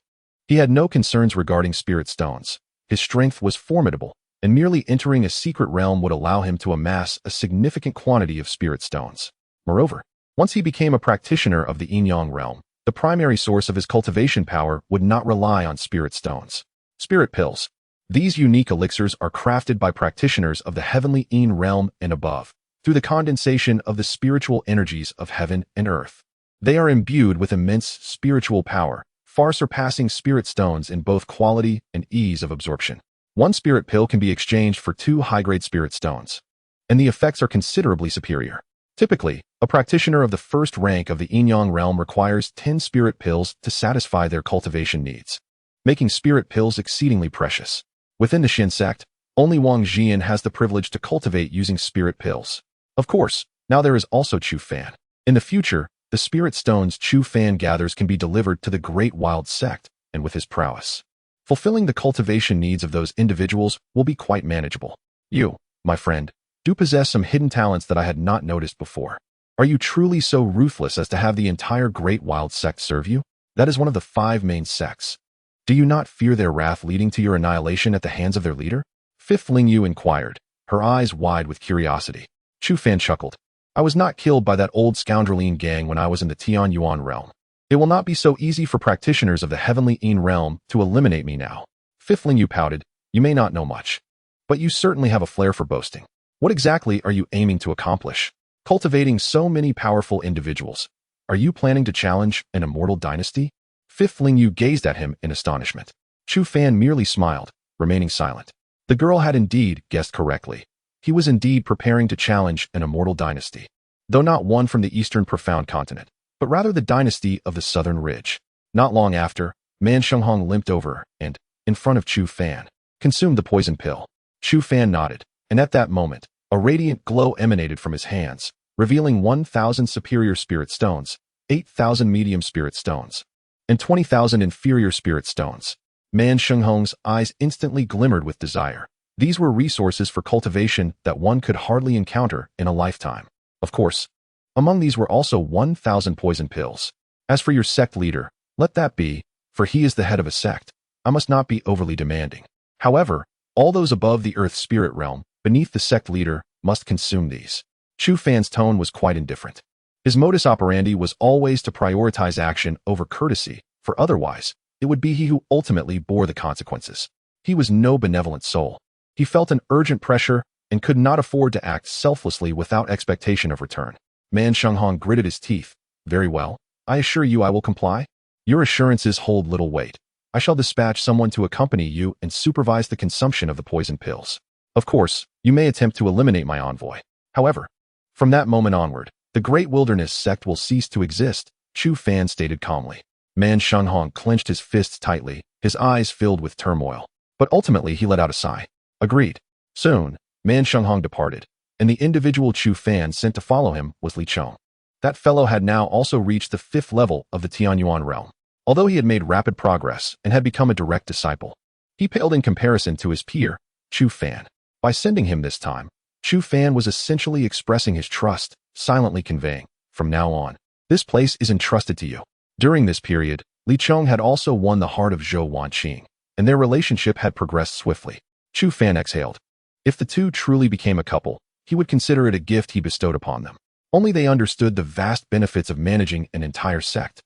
He had no concerns regarding spirit stones. His strength was formidable, and merely entering a secret realm would allow him to amass a significant quantity of spirit stones. Moreover, once he became a practitioner of the Yin-Yang realm, the primary source of his cultivation power would not rely on spirit stones. Spirit pills. These unique elixirs are crafted by practitioners of the heavenly Yin realm and above, through the condensation of the spiritual energies of heaven and earth. They are imbued with immense spiritual power, far surpassing spirit stones in both quality and ease of absorption. One spirit pill can be exchanged for 2 high-grade spirit stones, and the effects are considerably superior. Typically, a practitioner of the first rank of the Yin-Yang realm requires 10 spirit pills to satisfy their cultivation needs, making spirit pills exceedingly precious. Within the Xin sect, only Wang Jian has the privilege to cultivate using spirit pills. Of course, now there is also Chu Fan. In the future, the spirit stones Chu Fan gathers can be delivered to the Great Wild Sect, and with his prowess, fulfilling the cultivation needs of those individuals will be quite manageable. You, my friend, do possess some hidden talents that I had not noticed before. Are you truly so ruthless as to have the entire Great Wild Sect serve you? That is one of the 5 main sects. Do you not fear their wrath leading to your annihilation at the hands of their leader? Fifth Ling Yu inquired, her eyes wide with curiosity. Chu Fan chuckled. I was not killed by that old scoundreline gang when I was in the Tian Yuan realm. It will not be so easy for practitioners of the heavenly Yin realm to eliminate me now. Fifth Ling Yu pouted. You may not know much, but you certainly have a flair for boasting. What exactly are you aiming to accomplish? Cultivating so many powerful individuals. Are you planning to challenge an immortal dynasty? Fifth Ling Yu gazed at him in astonishment. Chu Fan merely smiled, remaining silent. The girl had indeed guessed correctly. He was indeed preparing to challenge an immortal dynasty, though not one from the eastern profound continent, but rather the dynasty of the southern ridge. Not long after, Man Shenghong limped over and, in front of Chu Fan, consumed the poison pill. Chu Fan nodded, and at that moment, a radiant glow emanated from his hands, revealing 1,000 superior spirit stones, 8,000 medium spirit stones, and 20,000 inferior spirit stones. Man Shenghong's eyes instantly glimmered with desire. These were resources for cultivation that one could hardly encounter in a lifetime. Of course, among these were also 1,000 poison pills. As for your sect leader, let that be, for he is the head of a sect. I must not be overly demanding. However, all those above the earth spirit realm, beneath the sect leader, must consume these. Chu Fan's tone was quite indifferent. His modus operandi was always to prioritize action over courtesy, for otherwise, it would be he who ultimately bore the consequences. He was no benevolent soul. He felt an urgent pressure and could not afford to act selflessly without expectation of return. Man Shenghong gritted his teeth. Very well, I assure you I will comply. Your assurances hold little weight. I shall dispatch someone to accompany you and supervise the consumption of the poison pills. Of course, you may attempt to eliminate my envoy. However, from that moment onward, the Great Wilderness sect will cease to exist, Chu Fan stated calmly. Man Shenghong clenched his fists tightly, his eyes filled with turmoil. But ultimately he let out a sigh. Agreed. Soon, Man Shenghong departed, and the individual Chu Fan sent to follow him was Li Chong. That fellow had now also reached the 5th level of the Tianyuan realm. Although he had made rapid progress and had become a direct disciple, he paled in comparison to his peer, Chu Fan. By sending him this time, Chu Fan was essentially expressing his trust, silently conveying, from now on, this place is entrusted to you. During this period, Li Chong had also won the heart of Zhou Wanqing, and their relationship had progressed swiftly. Chu Fan exhaled. If the two truly became a couple, he would consider it a gift he bestowed upon them. Only they understood the vast benefits of managing an entire sect.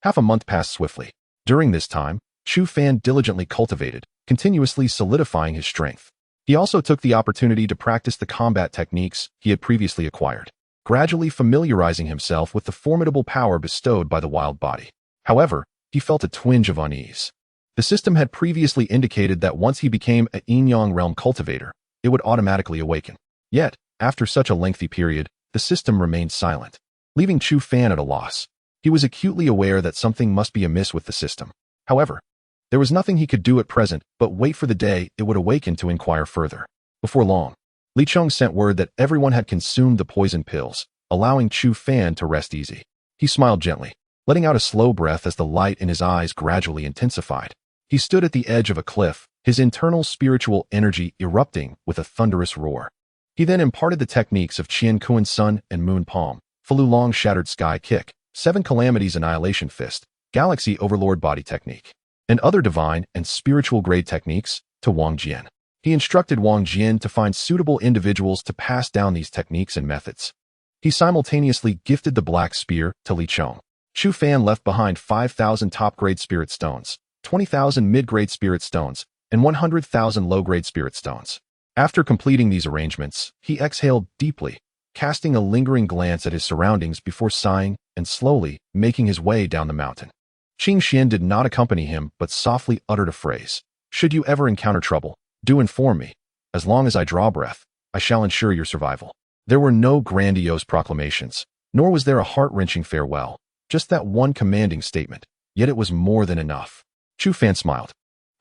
Half a month passed swiftly. During this time, Chu Fan diligently cultivated, continuously solidifying his strength. He also took the opportunity to practice the combat techniques he had previously acquired, gradually familiarizing himself with the formidable power bestowed by the wild body. However, he felt a twinge of unease. The system had previously indicated that once he became a Yin-Yang realm cultivator, it would automatically awaken. Yet, after such a lengthy period, the system remained silent, leaving Chu Fan at a loss. He was acutely aware that something must be amiss with the system. However, there was nothing he could do at present but wait for the day it would awaken to inquire further. Before long, Li Chong sent word that everyone had consumed the poison pills, allowing Chu Fan to rest easy. He smiled gently, letting out a slow breath as the light in his eyes gradually intensified. He stood at the edge of a cliff, his internal spiritual energy erupting with a thunderous roar. He then imparted the techniques of Qian Kuan Sun and Moon Palm, Falu Long Shattered Sky Kick, Seven Calamities Annihilation Fist, Galaxy Overlord Body Technique, and other divine and spiritual grade techniques to Wang Jian. He instructed Wang Jian to find suitable individuals to pass down these techniques and methods. He simultaneously gifted the Black Spear to Li Chong. Chu Fan left behind 5,000 top-grade spirit stones, 20,000 mid-grade spirit stones, and 100,000 low-grade spirit stones. After completing these arrangements, he exhaled deeply, casting a lingering glance at his surroundings before sighing and slowly making his way down the mountain. Qing Xian did not accompany him but softly uttered a phrase. Should you ever encounter trouble, do inform me. As long as I draw breath, I shall ensure your survival. There were no grandiose proclamations, nor was there a heart-wrenching farewell, just that one commanding statement, yet it was more than enough. Chu Fan smiled,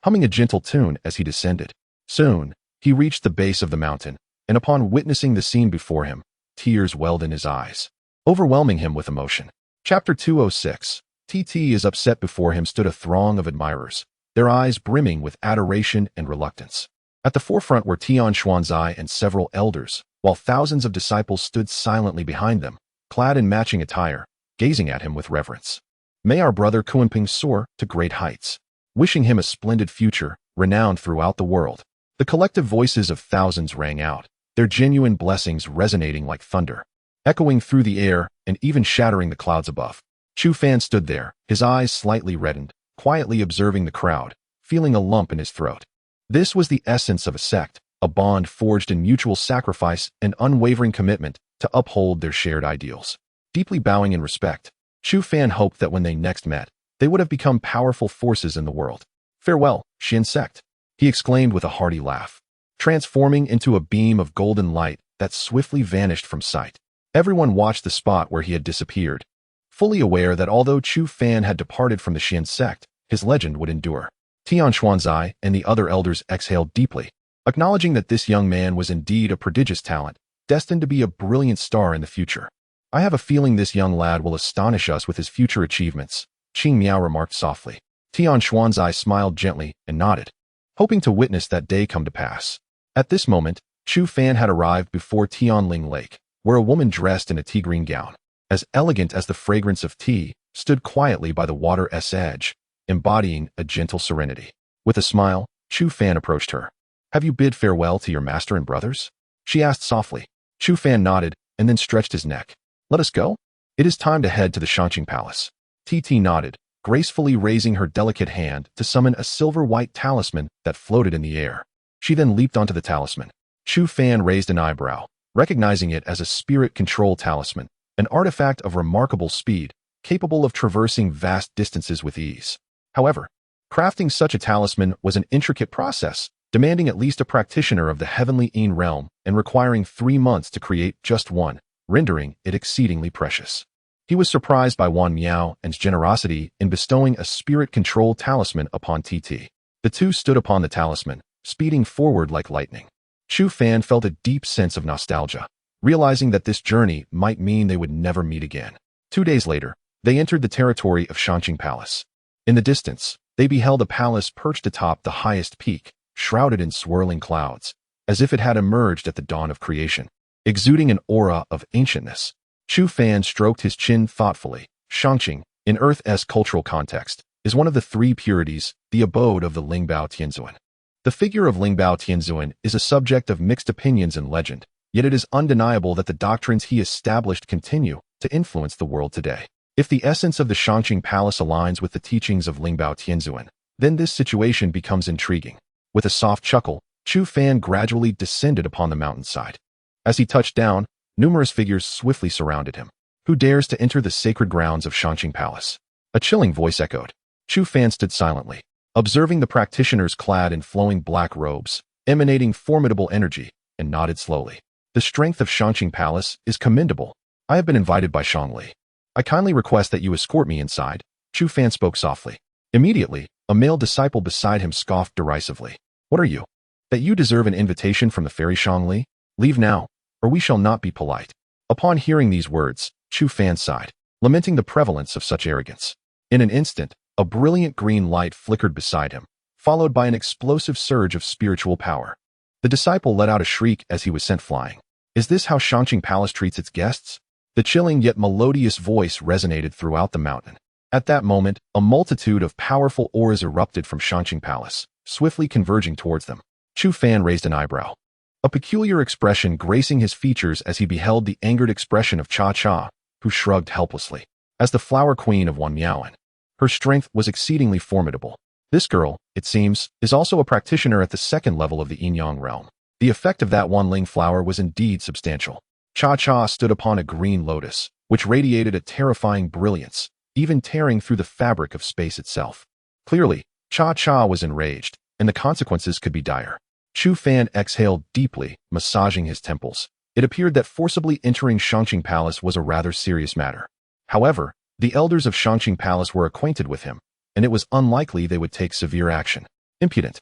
humming a gentle tune as he descended. Soon, he reached the base of the mountain, and upon witnessing the scene before him, tears welled in his eyes, overwhelming him with emotion. Chapter 206. TT is upset. Before him stood a throng of admirers, their eyes brimming with adoration and reluctance. At the forefront were Tian Xuanzai and several elders, while thousands of disciples stood silently behind them, clad in matching attire, gazing at him with reverence. May our brother Kuanping soar to great heights, wishing him a splendid future, renowned throughout the world. The collective voices of thousands rang out, their genuine blessings resonating like thunder, echoing through the air and even shattering the clouds above. Chu Fan stood there, his eyes slightly reddened, quietly observing the crowd, feeling a lump in his throat. This was the essence of a sect, a bond forged in mutual sacrifice and unwavering commitment to uphold their shared ideals. Deeply bowing in respect, Chu Fan hoped that when they next met, they would have become powerful forces in the world. Farewell, Xian sect, he exclaimed with a hearty laugh, transforming into a beam of golden light that swiftly vanished from sight. Everyone watched the spot where he had disappeared, fully aware that although Chu Fan had departed from the Xian sect, his legend would endure. Tian Xuanzai and the other elders exhaled deeply, acknowledging that this young man was indeed a prodigious talent, destined to be a brilliant star in the future. I have a feeling this young lad will astonish us with his future achievements, Qing Miao remarked softly. Tian Xuanzai smiled gently and nodded, hoping to witness that day come to pass. At this moment, Chu Fan had arrived before Tianling Lake, where a woman dressed in a tea-green gown, as elegant as the fragrance of tea, stood quietly by the water's edge, embodying a gentle serenity. With a smile, Chu Fan approached her. Have you bid farewell to your master and brothers? She asked softly. Chu Fan nodded and then stretched his neck. Let us go? It is time to head to the Shangqing Palace. TT nodded, gracefully raising her delicate hand to summon a silver-white talisman that floated in the air. She then leaped onto the talisman. Chu Fan raised an eyebrow, recognizing it as a spirit control talisman, an artifact of remarkable speed, capable of traversing vast distances with ease. However, crafting such a talisman was an intricate process, demanding at least a practitioner of the heavenly Yin realm and requiring 3 months to create just one, rendering it exceedingly precious. He was surprised by Wan Miao and's generosity in bestowing a spirit control talisman upon TT. The two stood upon the talisman, speeding forward like lightning. Chu Fan felt a deep sense of nostalgia, realizing that this journey might mean they would never meet again. 2 days later, they entered the territory of Shangqing Palace. In the distance, they beheld a palace perched atop the highest peak, shrouded in swirling clouds, as if it had emerged at the dawn of creation, exuding an aura of ancientness. Chu Fan stroked his chin thoughtfully. Shangqing, in Earth's cultural context, is one of the 3 purities, the abode of the Lingbao Tianzuan. The figure of Lingbao Tianzuan is a subject of mixed opinions and legend, yet it is undeniable that the doctrines he established continue to influence the world today. If the essence of the Shangqing Palace aligns with the teachings of Lingbao Tianzuan, then this situation becomes intriguing. With a soft chuckle, Chu Fan gradually descended upon the mountainside. As he touched down, numerous figures swiftly surrounded him. Who dares to enter the sacred grounds of Shangqing Palace? A chilling voice echoed. Chu Fan stood silently, observing the practitioners clad in flowing black robes, emanating formidable energy, and nodded slowly. The strength of Shangqing Palace is commendable. I have been invited by Shangli. I kindly request that you escort me inside. Chu Fan spoke softly. Immediately, a male disciple beside him scoffed derisively. What are you? That you deserve an invitation from the fairy Shangli? Leave now, or we shall not be polite. Upon hearing these words, Chu Fan sighed, lamenting the prevalence of such arrogance. In an instant, a brilliant green light flickered beside him, followed by an explosive surge of spiritual power. The disciple let out a shriek as he was sent flying. Is this how Shangqing Palace treats its guests? The chilling yet melodious voice resonated throughout the mountain. At that moment, a multitude of powerful auras erupted from Shangqing Palace, swiftly converging towards them. Chu Fan raised an eyebrow, a peculiar expression gracing his features as he beheld the angered expression of Cha Cha, who shrugged helplessly. As the flower queen of Wanmiaoan, her strength was exceedingly formidable. This girl, it seems, is also a practitioner at the second level of the Yin-Yang realm. The effect of that Wanling flower was indeed substantial. Cha Cha stood upon a green lotus, which radiated a terrifying brilliance, even tearing through the fabric of space itself. Clearly, Cha Cha was enraged, and the consequences could be dire. Chu Fan exhaled deeply, massaging his temples. It appeared that forcibly entering Shangqing Palace was a rather serious matter. However, the elders of Shangqing Palace were acquainted with him, and it was unlikely they would take severe action. Impudent.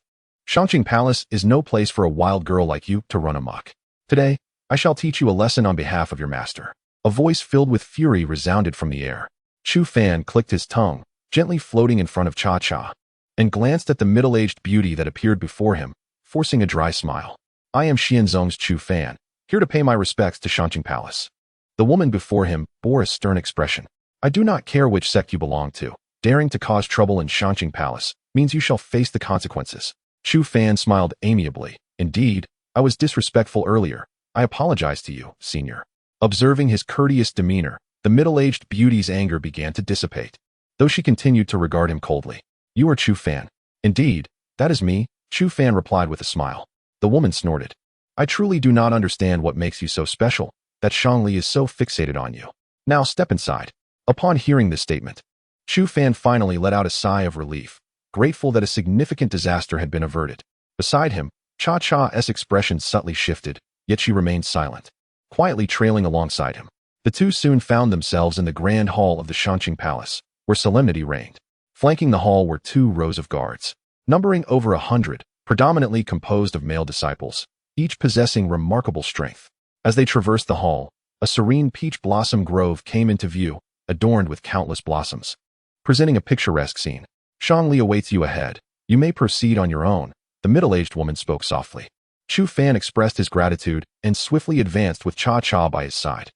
Shangqing Palace is no place for a wild girl like you to run amok. Today, I shall teach you a lesson on behalf of your master. A voice filled with fury resounded from the air. Chu Fan clicked his tongue, gently floating in front of Cha Cha, and glanced at the middle-aged beauty that appeared before him, forcing a dry smile. I am Xianzong's Chu Fan, here to pay my respects to Shangqing Palace. The woman before him bore a stern expression. I do not care which sect you belong to. Daring to cause trouble in Shangqing Palace means you shall face the consequences. Chu Fan smiled amiably. Indeed, I was disrespectful earlier. I apologize to you, senior. Observing his courteous demeanor, the middle-aged beauty's anger began to dissipate, though she continued to regard him coldly. You are Chu Fan. Indeed, that is me, Chu Fan replied with a smile. The woman snorted. I truly do not understand what makes you so special, that Shangli is so fixated on you. Now step inside. Upon hearing this statement, Chu Fan finally let out a sigh of relief, grateful that a significant disaster had been averted. Beside him, Cha Cha's expression subtly shifted, yet she remained silent, quietly trailing alongside him. The two soon found themselves in the grand hall of the Shangqing Palace, where solemnity reigned. Flanking the hall were 2 rows of guards, numbering over 100, predominantly composed of male disciples, each possessing remarkable strength. As they traversed the hall, a serene peach blossom grove came into view, adorned with countless blossoms, presenting a picturesque scene. Shangli awaits you ahead. You may proceed on your own, the middle-aged woman spoke softly. Chu Fan expressed his gratitude and swiftly advanced with Cha Cha by his side.